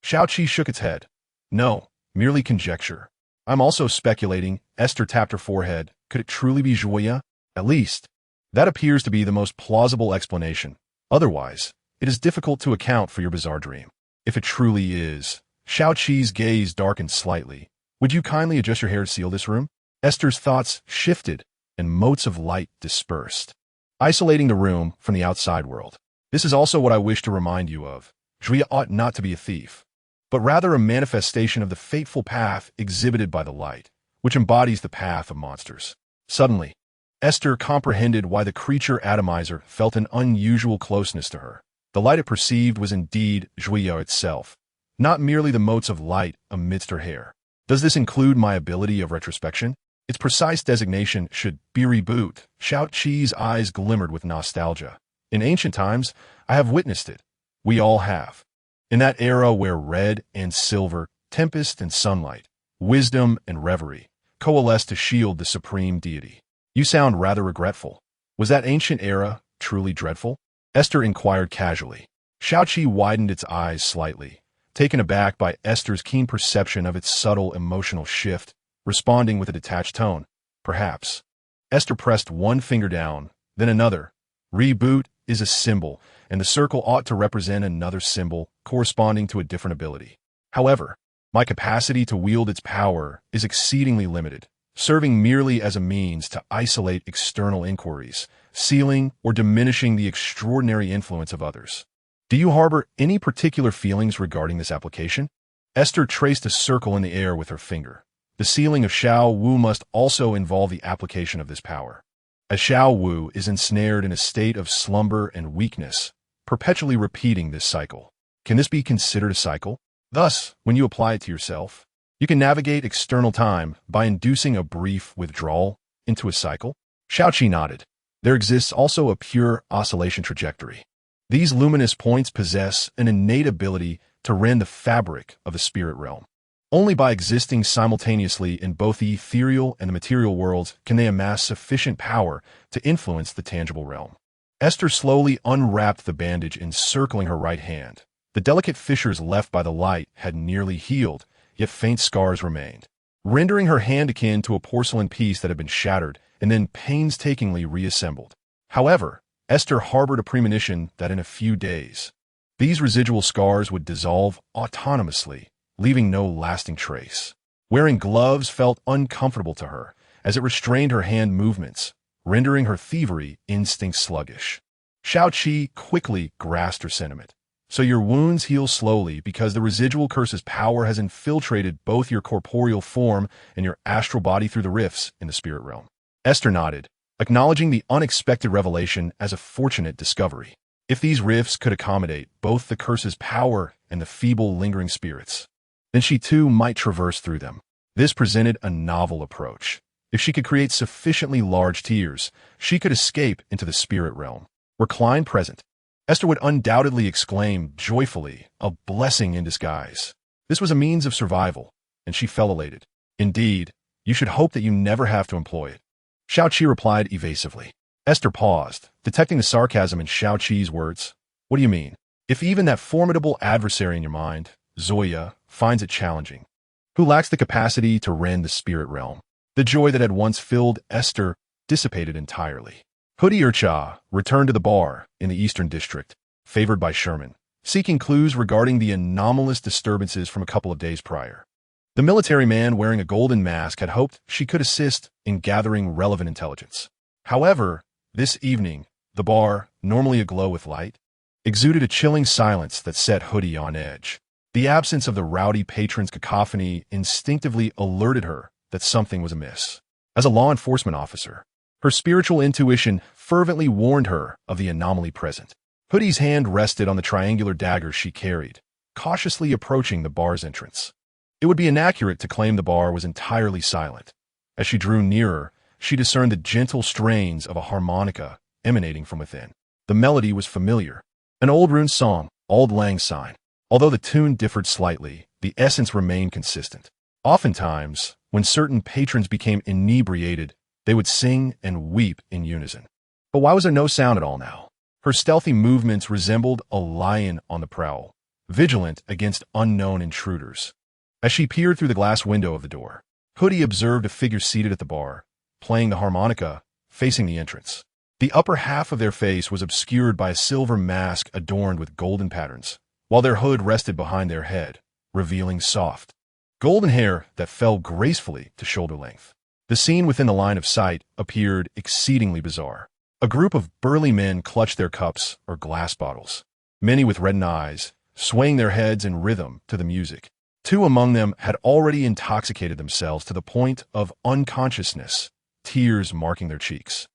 [SPEAKER 1] Xiaoqi shook its head. No, merely conjecture. I'm also speculating. Aiste tapped her forehead. Could it truly be Julia? At least, that appears to be the most plausible explanation. Otherwise, it is difficult to account for your bizarre dream. If it truly is, Xiaoqi's gaze darkened slightly. Would you kindly adjust your hair to seal this room? Aiste's thoughts shifted, and motes of light dispersed, isolating the room from the outside world. This is also what I wish to remind you of. Julia ought not to be a thief, but rather a manifestation of the fateful path exhibited by the light, which embodies the path of monsters. Suddenly, Aiste comprehended why the creature atomizer felt an unusual closeness to her. The light it perceived was indeed Julia itself, not merely the motes of light amidst her hair. Does this include my ability of retrospection? Its precise designation should be reboot. Xiaoqi's eyes glimmered with nostalgia. In ancient times, I have witnessed it. We all have. In that era where red and silver, tempest and sunlight, wisdom and reverie, coalesced to shield the supreme deity. You sound rather regretful. Was that ancient era truly dreadful? Aiste inquired casually. Xiaoqi widened its eyes slightly, taken aback by Aiste's keen perception of its subtle emotional shift, responding with a detached tone. Perhaps. Aiste pressed one finger down, then another. Reboot is a symbol, and the circle ought to represent another symbol corresponding to a different ability. However, my capacity to wield its power is exceedingly limited, serving merely as a means to isolate external inquiries, sealing or diminishing the extraordinary influence of others. Do you harbor any particular feelings regarding this application? Aiste traced a circle in the air with her finger. The sealing of Xiao Wu must also involve the application of this power. As Xiao Wu is ensnared in a state of slumber and weakness, perpetually repeating this cycle. Can this be considered a cycle? Thus, when you apply it to yourself, you can navigate external time by inducing a brief withdrawal into a cycle. Xiaoqi nodded. There exists also a pure oscillation trajectory. These luminous points possess an innate ability to rend the fabric of the spirit realm. Only by existing simultaneously in both the ethereal and the material worlds can they amass sufficient power to influence the tangible realm. Aiste slowly unwrapped the bandage encircling her right hand. The delicate fissures left by the light had nearly healed, yet faint scars remained, rendering her hand akin to a porcelain piece that had been shattered and then painstakingly reassembled. However, Aiste harbored a premonition that in a few days, these residual scars would dissolve autonomously, leaving no lasting trace. Wearing gloves felt uncomfortable to her, as it restrained her hand movements, rendering her thievery instinct sluggish. Xiaoqi quickly grasped her sentiment. So your wounds heal slowly because the residual curse's power has infiltrated both your corporeal form and your astral body through the rifts in the spirit realm. Aiste nodded, acknowledging the unexpected revelation as a fortunate discovery. If these rifts could accommodate both the curse's power and the feeble, lingering spirits, then she too might traverse through them. This presented a novel approach. If she could create sufficiently large tiers, she could escape into the spirit realm. Were Klein present, Aiste would undoubtedly exclaim joyfully, a blessing in disguise. This was a means of survival, and she felt elated. Indeed, you should hope that you never have to employ it. Xiaoqi replied evasively. Aiste paused, detecting the sarcasm in Xiaoqi's words. What do you mean? If even that formidable adversary in your mind, Zoya, finds it challenging, who lacks the capacity to rend the spirit realm? The joy that had once filled Aiste dissipated entirely. Hoodie Urcha returned to the bar in the Eastern District, favored by Sherman, seeking clues regarding the anomalous disturbances from a couple of days prior. The military man wearing a golden mask had hoped she could assist in gathering relevant intelligence. However, this evening, the bar, normally aglow with light, exuded a chilling silence that set Hoodie on edge. The absence of the rowdy patron's cacophony instinctively alerted her that something was amiss. As a law enforcement officer, Her spiritual intuition fervently warned her of the anomaly present. Hoodie's hand rested on the triangular dagger she carried, cautiously approaching the bar's entrance. It would be inaccurate to claim the bar was entirely silent. As she drew nearer, she discerned the gentle strains of a harmonica emanating from within. The melody was familiar, an old rune song, Auld Lang Syne. Although the tune differed slightly, the essence remained consistent. Oftentimes, when certain patrons became inebriated, they would sing and weep in unison. But why was there no sound at all now? Her stealthy movements resembled a lion on the prowl, vigilant against unknown intruders. As she peered through the glass window of the door, Hoodie observed a figure seated at the bar, playing the harmonica, facing the entrance. The upper half of their face was obscured by a silver mask adorned with golden patterns, while their hood rested behind their head, revealing soft, golden hair that fell gracefully to shoulder length. The scene within the line of sight appeared exceedingly bizarre. A group of burly men clutched their cups or glass bottles, many with reddened eyes, swaying their heads in rhythm to the music. Two among them had already intoxicated themselves to the point of unconsciousness, tears marking their cheeks.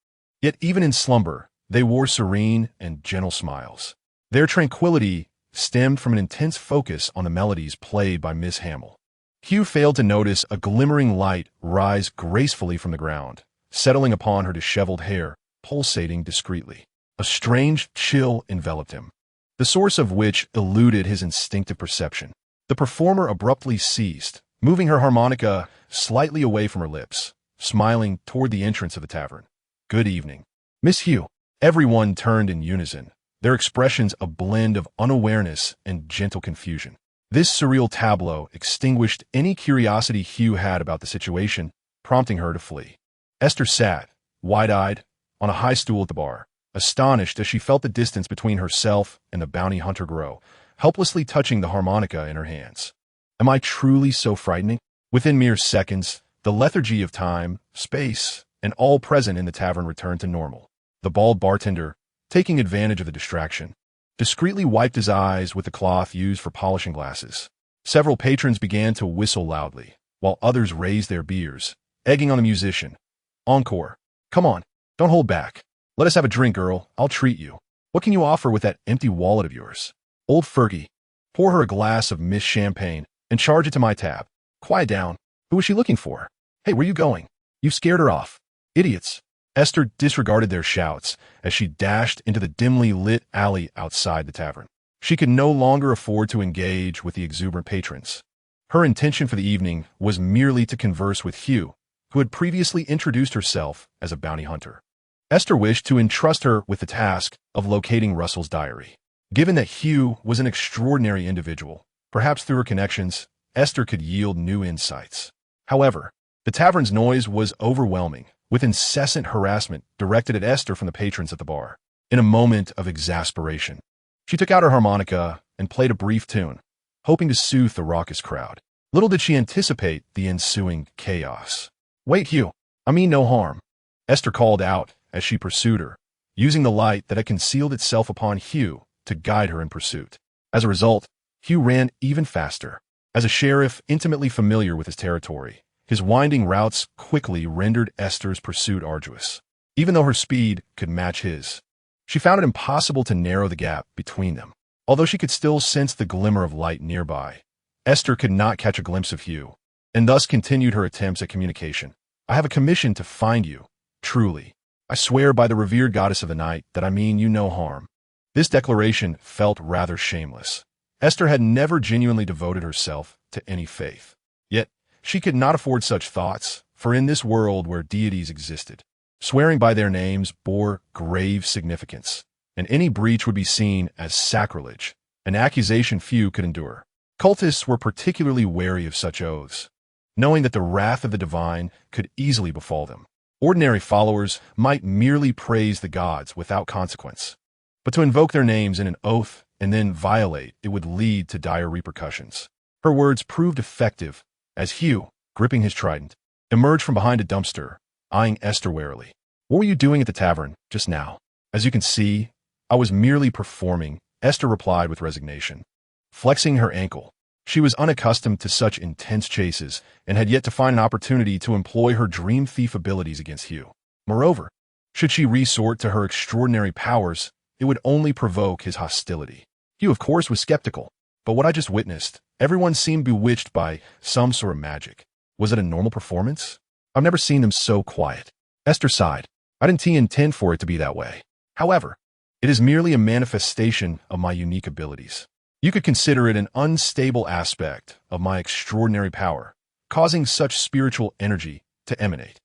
[SPEAKER 1] Yet even in slumber, they wore serene and gentle smiles. Their tranquility stemmed from an intense focus on the melodies played by Miss Hamill. Hugh failed to notice a glimmering light rise gracefully from the ground, settling upon her disheveled hair, pulsating discreetly. A strange chill enveloped him, the source of which eluded his instinctive perception. The performer abruptly ceased, moving her harmonica slightly away from her lips, smiling toward the entrance of the tavern. "Good evening, Miss Hugh." Everyone turned in unison, their expressions a blend of unawareness and gentle confusion. This surreal tableau extinguished any curiosity Hugh had about the situation, prompting her to flee. Esther sat, wide-eyed, on a high stool at the bar, astonished as she felt the distance between herself and the bounty hunter grow, helplessly touching the harmonica in her hands. Am I truly so frightening? Within mere seconds, the lethargy of time, space, and all present in the tavern returned to normal. The bald bartender, taking advantage of the distraction, discreetly wiped his eyes with the cloth used for polishing glasses. Several patrons began to whistle loudly, while others raised their beers, egging on the musician. "Encore. Come on, don't hold back. Let us have a drink, girl. I'll treat you. What can you offer with that empty wallet of yours? Old Fergie, pour her a glass of Miss Champagne and charge it to my tab. Quiet down. Who is she looking for? Hey, where you going? You've scared her off. Idiots." Esther disregarded their shouts as she dashed into the dimly lit alley outside the tavern. She could no longer afford to engage with the exuberant patrons. Her intention for the evening was merely to converse with Hugh, who had previously introduced herself as a bounty hunter. Esther wished to entrust her with the task of locating Russell's diary. Given that Hugh was an extraordinary individual, perhaps through her connections, Esther could yield new insights. However, the tavern's noise was overwhelming, with incessant harassment directed at Esther from the patrons at the bar. In a moment of exasperation, she took out her harmonica and played a brief tune, hoping to soothe the raucous crowd. Little did she anticipate the ensuing chaos. "Wait, Hugh, I mean no harm," Esther called out as she pursued her, using the light that had concealed itself upon Hugh to guide her in pursuit. As a result, Hugh ran even faster. As a sheriff intimately familiar with his territory, his winding routes quickly rendered Esther's pursuit arduous. Even though her speed could match his, she found it impossible to narrow the gap between them. Although she could still sense the glimmer of light nearby, Esther could not catch a glimpse of Hugh, and thus continued her attempts at communication. "I have a commission to find you, truly. I swear by the revered goddess of the night that I mean you no harm." This declaration felt rather shameless. Esther had never genuinely devoted herself to any faith. Yet, she could not afford such thoughts, for in this world where deities existed, swearing by their names bore grave significance, and any breach would be seen as sacrilege, an accusation few could endure. Cultists were particularly wary of such oaths, knowing that the wrath of the divine could easily befall them. Ordinary followers might merely praise the gods without consequence, but to invoke their names in an oath and then violate it would lead to dire repercussions. Her words proved effective, as Hugh, gripping his trident, emerged from behind a dumpster, eyeing Esther warily. "What were you doing at the tavern just now?" "As you can see, I was merely performing," Esther replied with resignation, flexing her ankle. She was unaccustomed to such intense chases and had yet to find an opportunity to employ her dream thief abilities against Hugh. Moreover, Should she resort to her extraordinary powers, it would only provoke his hostility. Hugh, of course, was skeptical, but what I just witnessed, everyone seemed bewitched by some sort of magic. Was it a normal performance? I've never seen them so quiet. Esther sighed. I didn't intend for it to be that way. However, it is merely a manifestation of my unique abilities. You could consider it an unstable aspect of my extraordinary power, causing such spiritual energy to emanate.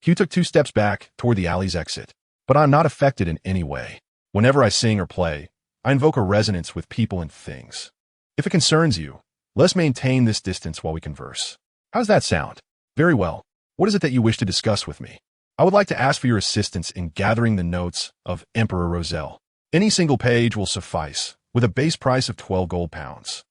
[SPEAKER 1] Hugh took 2 steps back toward the alley's exit, but I'm not affected in any way. Whenever I sing or play, I invoke a resonance with people and things. If it concerns you, let's maintain this distance while we converse. How's that sound? Very well. What is it that you wish to discuss with me? I would like to ask for your assistance in gathering the notes of Emperor Roselle. Any single page will suffice, with a base price of 12 gold pounds.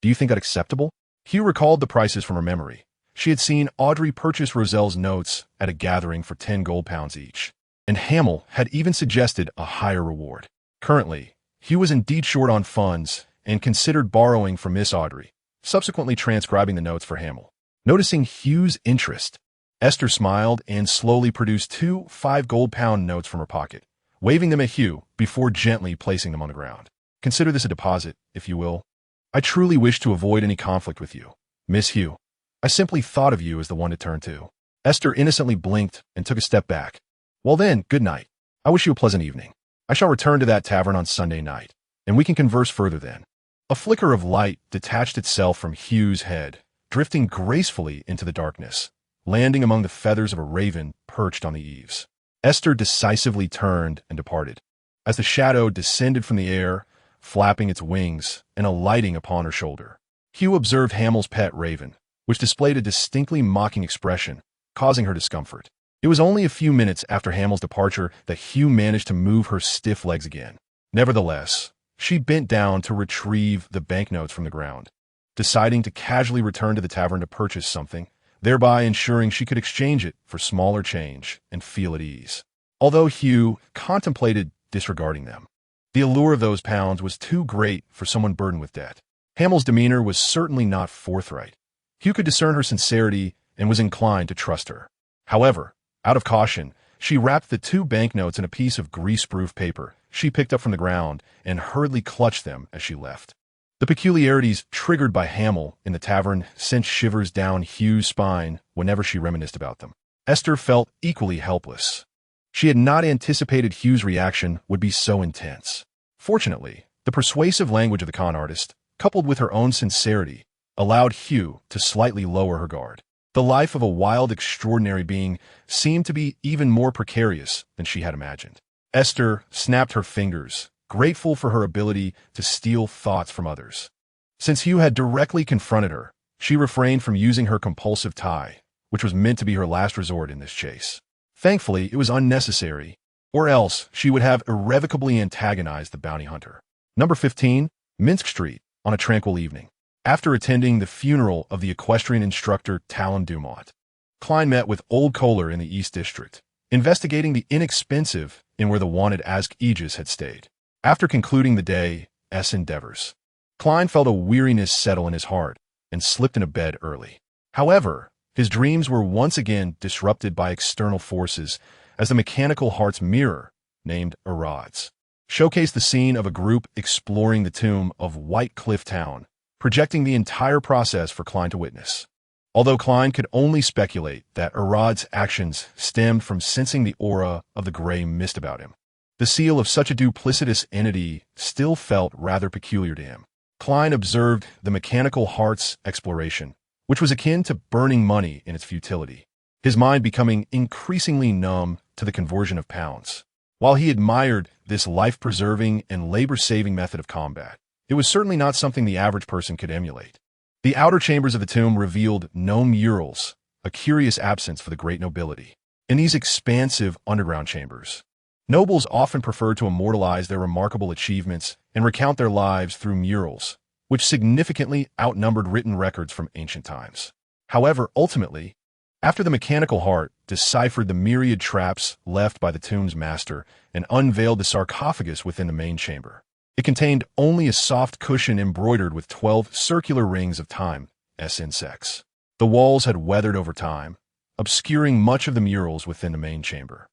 [SPEAKER 1] Do you think that acceptable? Hugh recalled the prices from her memory. She had seen Audrey purchase Roselle's notes at a gathering for 10 gold pounds each, and Hamel had even suggested a higher reward. Currently, Hugh was indeed short on funds and considered borrowing from Miss Audrey, subsequently transcribing the notes for Hamel. Noticing Hugh's interest, Esther smiled and slowly produced 2 5-gold-pound notes from her pocket, waving them at Hugh before gently placing them on the ground. Consider this a deposit, if you will. I truly wish to avoid any conflict with you, Miss Hugh. I simply thought of you as the one to turn to. Esther innocently blinked and took a step back. Well then, good night. I wish you a pleasant evening. I shall return to that tavern on Sunday night, and we can converse further then. A flicker of light detached itself from Hugh's head, drifting gracefully into the darkness, landing among the feathers of a raven perched on the eaves. Esther decisively turned and departed. As the shadow descended from the air, flapping its wings and alighting upon her shoulder, Hugh observed Hamel's pet raven, which displayed a distinctly mocking expression, causing her discomfort. It was only a few minutes after Hamel's departure that Hugh managed to move her stiff legs again. Nevertheless, she bent down to retrieve the banknotes from the ground, deciding to casually return to the tavern to purchase something, thereby ensuring she could exchange it for smaller change and feel at ease. Although Hugh contemplated disregarding them, the allure of those pounds was too great for someone burdened with debt. Hamel's demeanor was certainly not forthright. Hugh could discern her sincerity and was inclined to trust her. However, out of caution, she wrapped the 2 banknotes in a piece of greaseproof paper she picked up from the ground and hurriedly clutched them as she left. The peculiarities triggered by Hamel in the tavern sent shivers down Hugh's spine whenever she reminisced about them. Esther felt equally helpless. She had not anticipated Hugh's reaction would be so intense. Fortunately, the persuasive language of the con artist, coupled with her own sincerity, allowed Hugh to slightly lower her guard. The life of a wild, extraordinary being seemed to be even more precarious than she had imagined. Esther snapped her fingers, grateful for her ability to steal thoughts from others. Since Hugh had directly confronted her, she refrained from using her compulsive tie, which was meant to be her last resort in this chase. Thankfully, it was unnecessary, or else she would have irrevocably antagonized the bounty hunter. Number 15, Minsk Street, on a tranquil evening. After attending the funeral of the equestrian instructor Talon Dumont, Klein met with Old Kohler in the East District, investigating the inexpensive inn where the wanted Ask Aegis had stayed. After concluding the day's endeavors, Klein felt a weariness settle in his heart and slipped into bed early. However, his dreams were once again disrupted by external forces as the mechanical heart's mirror, named Erod's, showcased the scene of a group exploring the tomb of White Cliff Town, projecting the entire process for Klein to witness. Although Klein could only speculate that Erod's actions stemmed from sensing the aura of the gray mist about him, the seal of such a duplicitous entity still felt rather peculiar to him. Klein observed the mechanical heart's exploration, which was akin to burning money in its futility, his mind becoming increasingly numb to the conversion of pounds. While he admired this life-preserving and labor-saving method of combat, it was certainly not something the average person could emulate. The outer chambers of the tomb revealed no murals, a curious absence for the great nobility. In these expansive underground chambers, nobles often preferred to immortalize their remarkable achievements and recount their lives through murals, which significantly outnumbered written records from ancient times. However, ultimately, after the mechanical heart deciphered the myriad traps left by the tomb's master and unveiled the sarcophagus within the main chamber, it contained only a soft cushion embroidered with 12 circular rings of time's insects. The walls had weathered over time, obscuring much of the murals within the main chamber.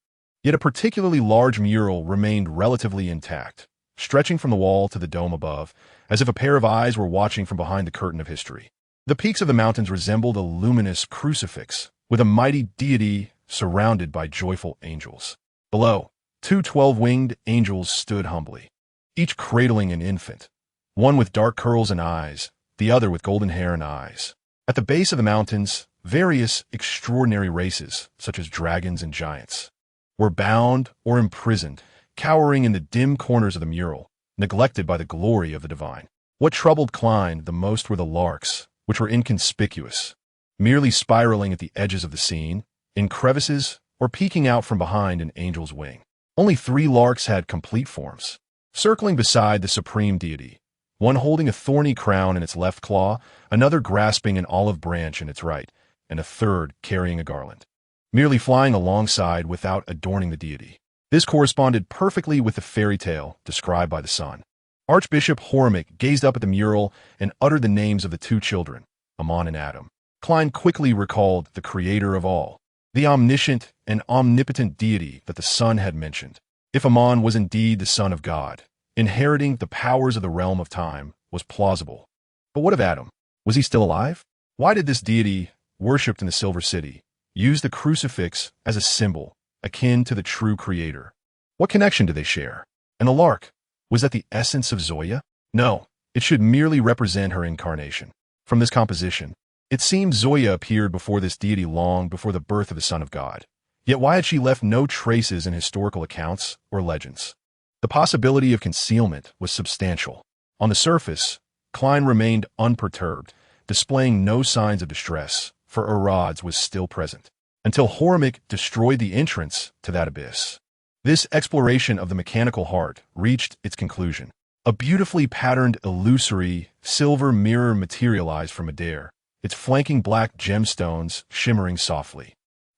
[SPEAKER 1] Yet a particularly large mural remained relatively intact, stretching from the wall to the dome above, as if a pair of eyes were watching from behind the curtain of history. The peaks of the mountains resembled a luminous crucifix, with a mighty deity surrounded by joyful angels. Below, two 12-winged angels stood humbly, each cradling an infant, one with dark curls and eyes, the other with golden hair and eyes. At the base of the mountains, various extraordinary races, such as dragons and giants, were bound or imprisoned, cowering in the dim corners of the mural, neglected by the glory of the divine. What troubled Klein the most were the larks, which were inconspicuous, merely spiraling at the edges of the scene, in crevices, or peeking out from behind an angel's wing. Only 3 larks had complete forms, circling beside the supreme deity, one holding a thorny crown in its left claw, another grasping an olive branch in its right, and a third carrying a garland, merely flying alongside without adorning the deity. This corresponded perfectly with the fairy tale described by the sun. Archbishop Hormick gazed up at the mural and uttered the names of the 2 children, Ammon and Adam. Klein quickly recalled the creator of all, the omniscient and omnipotent deity that the sun had mentioned. If Ammon was indeed the son of God, inheriting the powers of the realm of time was plausible. But what of Adam? Was he still alive? Why did this deity, worshipped in the Silver City, use the crucifix as a symbol, akin to the true creator? What connection do they share? And the lark, was that the essence of Zoya? No, it should merely represent her incarnation. From this composition, it seems Zoya appeared before this deity long before the birth of the Son of God. Yet why had she left no traces in historical accounts or legends? The possibility of concealment was substantial. On the surface, Klein remained unperturbed, displaying no signs of distress, for Arad's was still present, until Hormick destroyed the entrance to that abyss. This exploration of the mechanical heart reached its conclusion. A beautifully patterned illusory silver mirror materialized from Adair, its flanking black gemstones shimmering softly.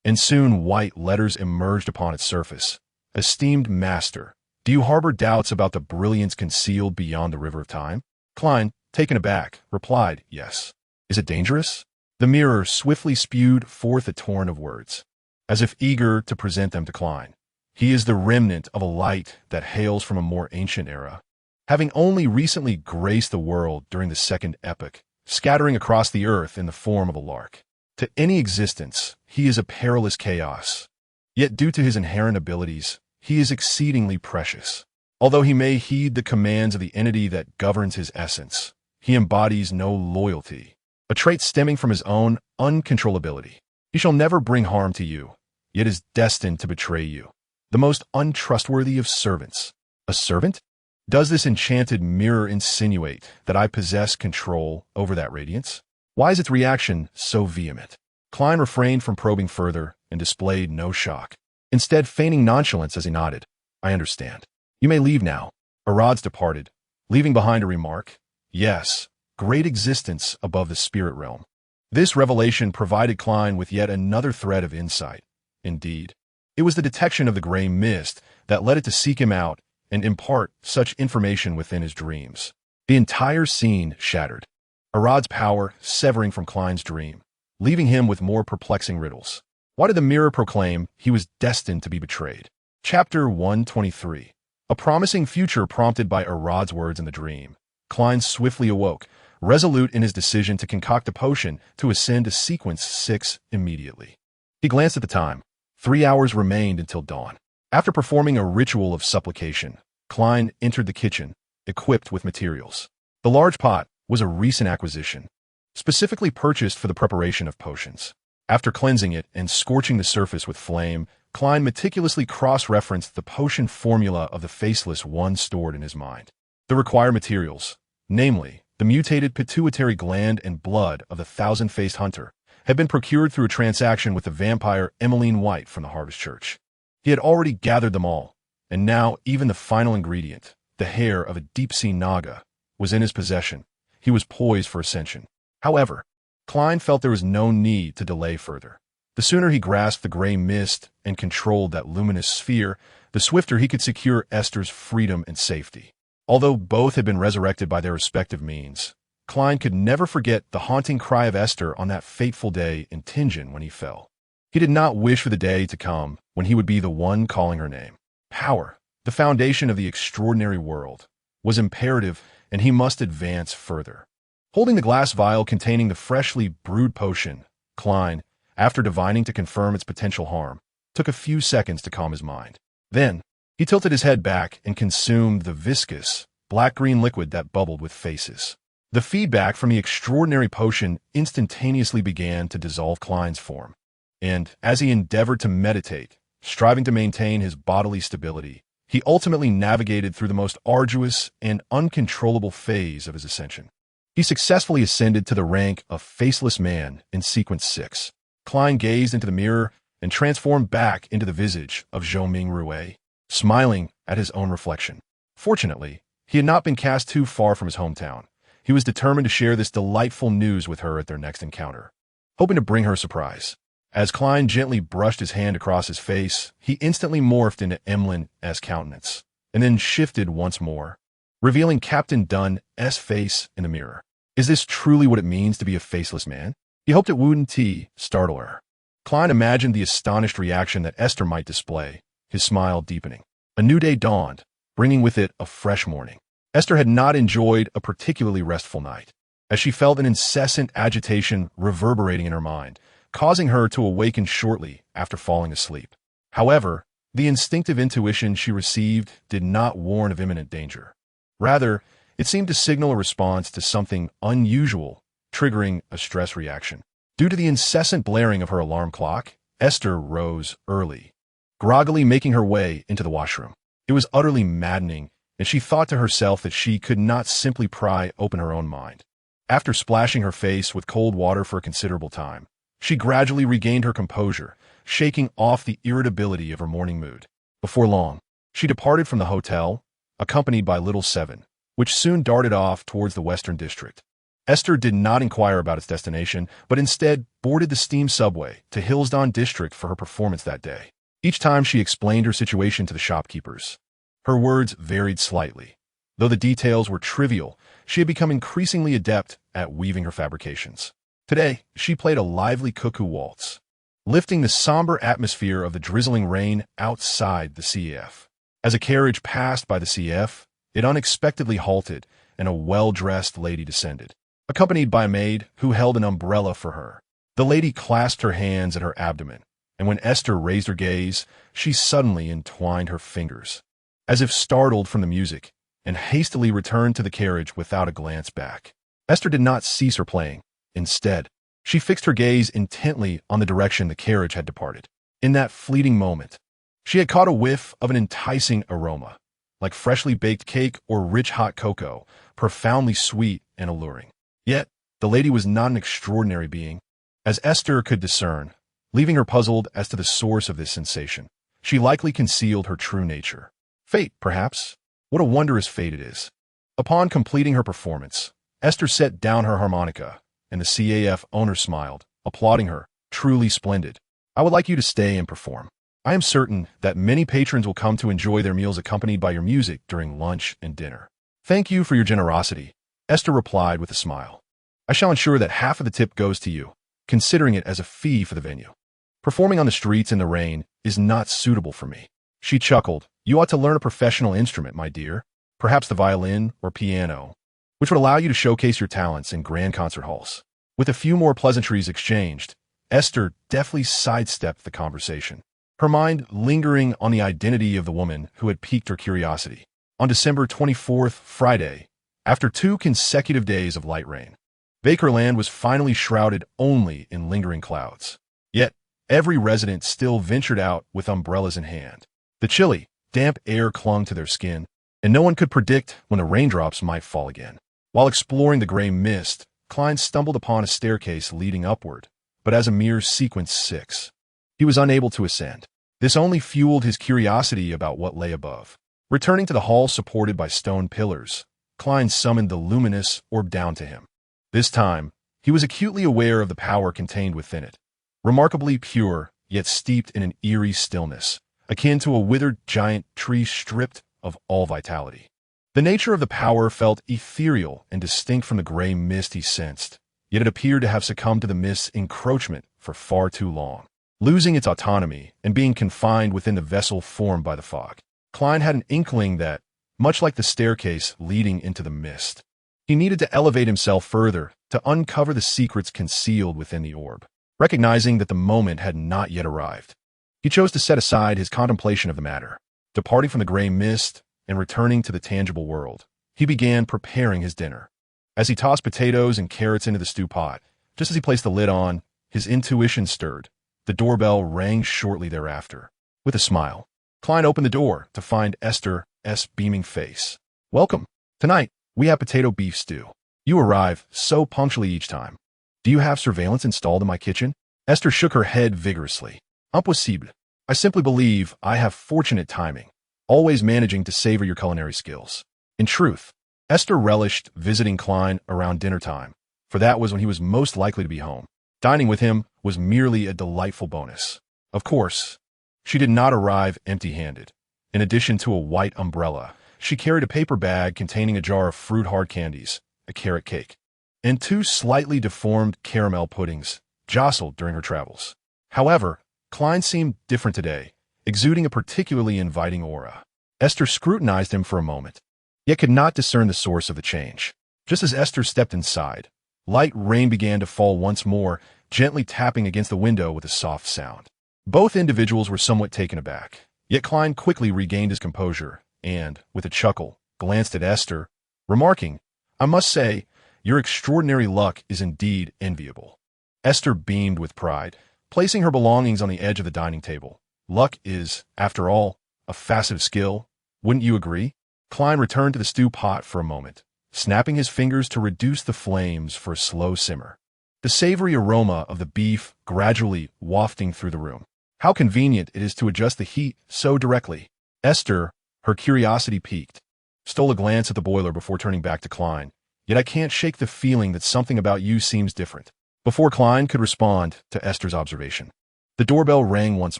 [SPEAKER 1] And soon white letters emerged upon its surface. Esteemed Master, do you harbor doubts about the brilliance concealed beyond the river of time? Klein, taken aback, replied, yes. Is it dangerous? The mirror swiftly spewed forth a torrent of words, as if eager to present them to Klein. He is the remnant of a light that hails from a more ancient era, having only recently graced the world during the second epoch, scattering across the earth in the form of a lark. To any existence, he is a perilous chaos. Yet due to his inherent abilities, he is exceedingly precious. Although he may heed the commands of the entity that governs his essence, he embodies no loyalty, a trait stemming from his own uncontrollability. He shall never bring harm to you, yet is destined to betray you. The most untrustworthy of servants. A servant? Does this enchanted mirror insinuate that I possess control over that radiance? Why is its reaction so vehement? Klein refrained from probing further and displayed no shock, instead feigning nonchalance as he nodded. I understand. You may leave now. Arad's departed, leaving behind a remark. Yes, great existence above the spirit realm. This revelation provided Klein with yet another thread of insight. Indeed, it was the detection of the gray mist that led it to seek him out and impart such information within his dreams. The entire scene shattered, Arad's power severing from Klein's dream, leaving him with more perplexing riddles. Why did the mirror proclaim he was destined to be betrayed? Chapter 123. A promising future prompted by Arad's words in the dream. Klein swiftly awoke, resolute in his decision to concoct a potion to ascend to sequence 6 immediately. He glanced at the time. 3 hours remained until dawn. After performing a ritual of supplication, Klein entered the kitchen, equipped with materials. The large pot was a recent acquisition, specifically purchased for the preparation of potions. After cleansing it and scorching the surface with flame, Klein meticulously cross-referenced the potion formula of the Faceless One stored in his mind. The required materials, namely, the mutated pituitary gland and blood of the thousand-faced hunter, had been procured through a transaction with the vampire Emmeline White from the Harvest Church. He had already gathered them all, and now even the final ingredient, the hair of a deep-sea naga, was in his possession. He was poised for ascension. However, Klein felt there was no need to delay further. The sooner he grasped the gray mist and controlled that luminous sphere, the swifter he could secure Esther's freedom and safety. Although both had been resurrected by their respective means, Klein could never forget the haunting cry of Esther on that fateful day in Tingen when he fell. He did not wish for the day to come when he would be the one calling her name. Power, the foundation of the extraordinary world, was imperative, and he must advance further. Holding the glass vial containing the freshly brewed potion, Klein, after divining to confirm its potential harm, took a few seconds to calm his mind. Then, he tilted his head back and consumed the viscous, black-green liquid that bubbled with faces. The feedback from the extraordinary potion instantaneously began to dissolve Klein's form, and as he endeavored to meditate, striving to maintain his bodily stability, he ultimately navigated through the most arduous and uncontrollable phase of his ascension. He successfully ascended to the rank of Faceless Man in Sequence 6. Klein gazed into the mirror and transformed back into the visage of Zhou-Ming Rue, smiling at his own reflection. Fortunately, he had not been cast too far from his hometown. He was determined to share this delightful news with her at their next encounter, hoping to bring her a surprise. As Klein gently brushed his hand across his face, he instantly morphed into Emlyn's countenance, and then shifted once more, revealing Captain Dunn's face in the mirror. Is this truly what it means to be a faceless man? He hoped it wouldn't startle her. Klein imagined the astonished reaction that Aiste might display, his smile deepening. A new day dawned, bringing with it a fresh morning. Aiste had not enjoyed a particularly restful night, as she felt an incessant agitation reverberating in her mind, causing her to awaken shortly after falling asleep. However, the instinctive intuition she received did not warn of imminent danger. Rather, it seemed to signal a response to something unusual, triggering a stress reaction. Due to the incessant blaring of her alarm clock, Aiste rose early, groggily making her way into the washroom. It was utterly maddening, and she thought to herself that she could not simply pry open her own mind. After splashing her face with cold water for a considerable time, she gradually regained her composure, shaking off the irritability of her morning mood. Before long, she departed from the hotel, accompanied by Little Seven, which soon darted off towards the Western District. Aiste did not inquire about its destination, but instead boarded the steam subway to Hillsdon District for her performance that day. Each time she explained her situation to the shopkeepers, her words varied slightly. Though the details were trivial, she had become increasingly adept at weaving her fabrications. Today, she played a lively cuckoo waltz, lifting the somber atmosphere of the drizzling rain outside the CF. As a carriage passed by the CF, it unexpectedly halted, and a well-dressed lady descended, accompanied by a maid who held an umbrella for her. The lady clasped her hands at her abdomen, and when Aiste raised her gaze, she suddenly entwined her fingers, as if startled from the music, and hastily returned to the carriage without a glance back. Aiste did not cease her playing. Instead, she fixed her gaze intently on the direction the carriage had departed. In that fleeting moment, she had caught a whiff of an enticing aroma, like freshly baked cake or rich hot cocoa, profoundly sweet and alluring. Yet, the lady was not an extraordinary being, as Aiste could discern. Leaving her puzzled as to the source of this sensation, she likely concealed her true nature. Fate, perhaps. What a wondrous fate it is. Upon completing her performance, Aiste set down her harmonica, and the CAF owner smiled, applauding her. Truly splendid. I would like you to stay and perform. I am certain that many patrons will come to enjoy their meals accompanied by your music during lunch and dinner. Thank you for your generosity, Aiste replied with a smile. I shall ensure that half of the tip goes to you, considering it as a fee for the venue. Performing on the streets in the rain is not suitable for me. She chuckled. You ought to learn a professional instrument, my dear, perhaps the violin or piano, which would allow you to showcase your talents in grand concert halls. With a few more pleasantries exchanged, Aiste deftly sidestepped the conversation, her mind lingering on the identity of the woman who had piqued her curiosity. On December 24th, Friday, after 2 consecutive days of light rain, Bakerland was finally shrouded only in lingering clouds. Yet, every resident still ventured out with umbrellas in hand. The chilly, damp air clung to their skin, and no one could predict when the raindrops might fall again. While exploring the gray mist, Klein stumbled upon a staircase leading upward, but as a mere Sequence 6. He was unable to ascend. This only fueled his curiosity about what lay above. Returning to the hall supported by stone pillars, Klein summoned the luminous orb down to him. This time, he was acutely aware of the power contained within it, remarkably pure, yet steeped in an eerie stillness, akin to a withered giant tree stripped of all vitality. The nature of the power felt ethereal and distinct from the gray mist he sensed, yet it appeared to have succumbed to the mist's encroachment for far too long. losing its autonomy and being confined within the vessel formed by the fog. Klein had an inkling that, much like the staircase leading into the mist, he needed to elevate himself further to uncover the secrets concealed within the orb. Recognizing that the moment had not yet arrived, he chose to set aside his contemplation of the matter. Departing from the gray mist and returning to the tangible world, he began preparing his dinner. As he tossed potatoes and carrots into the stew pot, just as he placed the lid on, his intuition stirred. The doorbell rang shortly thereafter. With a smile, Klein opened the door to find Aiste's beaming face. "Welcome. Tonight, we have potato beef stew. You arrive so punctually each time. Do you have surveillance installed in my kitchen?" Aiste shook her head vigorously. "Impossible. I simply believe I have fortunate timing, always managing to savor your culinary skills." In truth, Aiste relished visiting Klein around dinner time, for that was when he was most likely to be home. Dining with him was merely a delightful bonus. Of course, she did not arrive empty-handed. In addition to a white umbrella, she carried a paper bag containing a jar of fruit hard candies, a carrot cake, and 2 slightly deformed caramel puddings, jostled during her travels. However, Klein seemed different today, exuding a particularly inviting aura. Aiste scrutinized him for a moment, yet could not discern the source of the change. Just as Aiste stepped inside, light rain began to fall once more, gently tapping against the window with a soft sound. Both individuals were somewhat taken aback, yet Klein quickly regained his composure and, with a chuckle, glanced at Aiste, remarking, "I must say, your extraordinary luck is indeed enviable." Aiste beamed with pride, placing her belongings on the edge of the dining table. "Luck is, after all, a facet of skill. Wouldn't you agree?" Klein returned to the stew pot for a moment, snapping his fingers to reduce the flames for a slow simmer. The savory aroma of the beef gradually wafting through the room. How convenient it is to adjust the heat so directly. Aiste, her curiosity piqued, stole a glance at the boiler before turning back to Klein. "Yet I can't shake the feeling that something about you seems different." Before Klein could respond to Aiste's observation, the doorbell rang once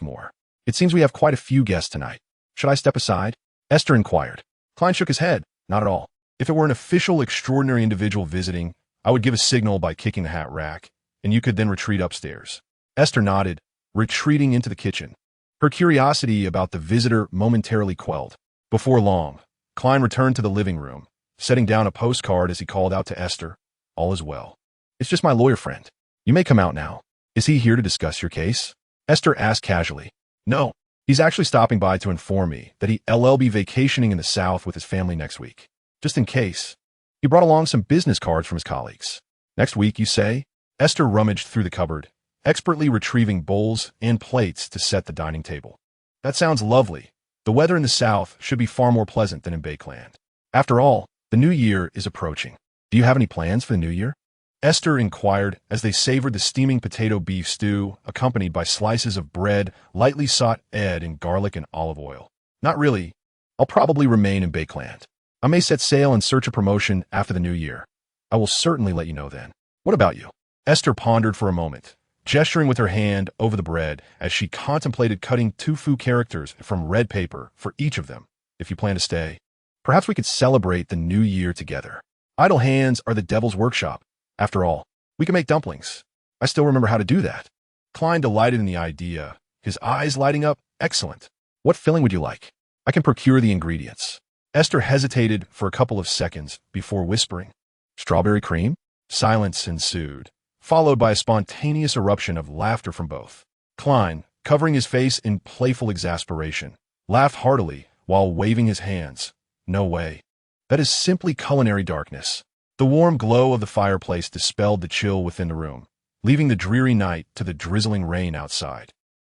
[SPEAKER 1] more. "It seems we have quite a few guests tonight. Should I step aside?" Aiste inquired. Klein shook his head. "Not at all. If it were an official extraordinary individual visiting, I would give a signal by kicking the hat rack, and you could then retreat upstairs." Aiste nodded, retreating into the kitchen. Her curiosity about the visitor momentarily quelled. Before long, Klein returned to the living room, setting down a postcard as he called out to Aiste, "All is well. It's just my lawyer friend. You may come out now." "Is he here to discuss your case?" Aiste asked casually. "No. He's actually stopping by to inform me that he'll be vacationing in the South with his family next week. Just in case. He brought along some business cards from his colleagues." "Next week, you say?" Aiste rummaged through the cupboard, expertly retrieving bowls and plates to set the dining table. "That sounds lovely. The weather in the South should be far more pleasant than in Bakeland. After all, the new year is approaching. Do you have any plans for the new year?" Aiste inquired as they savored the steaming potato beef stew, accompanied by slices of bread lightly sautéed in garlic and olive oil. "Not really. I'll probably remain in Bakeland. I may set sail in search of promotion after the new year. I will certainly let you know then. What about you?" Aiste pondered for a moment, gesturing with her hand over the bread as she contemplated cutting tofu characters from red paper for each of them. "If you plan to stay, perhaps we could celebrate the new year together. Idle hands are the devil's workshop. After all, we can make dumplings. I still remember how to do that." Klein delighted in the idea, his eyes lighting up. "Excellent. What filling would you like? I can procure the ingredients." Aiste hesitated for a couple of seconds before whispering, "Strawberry cream?" Silence ensued, followed by a spontaneous eruption of laughter from both. Klein, covering his face in playful exasperation, laughed heartily while waving his hands. "No way. That is simply culinary darkness." The warm glow of the fireplace dispelled the chill within the room, leaving the dreary night to the drizzling rain outside.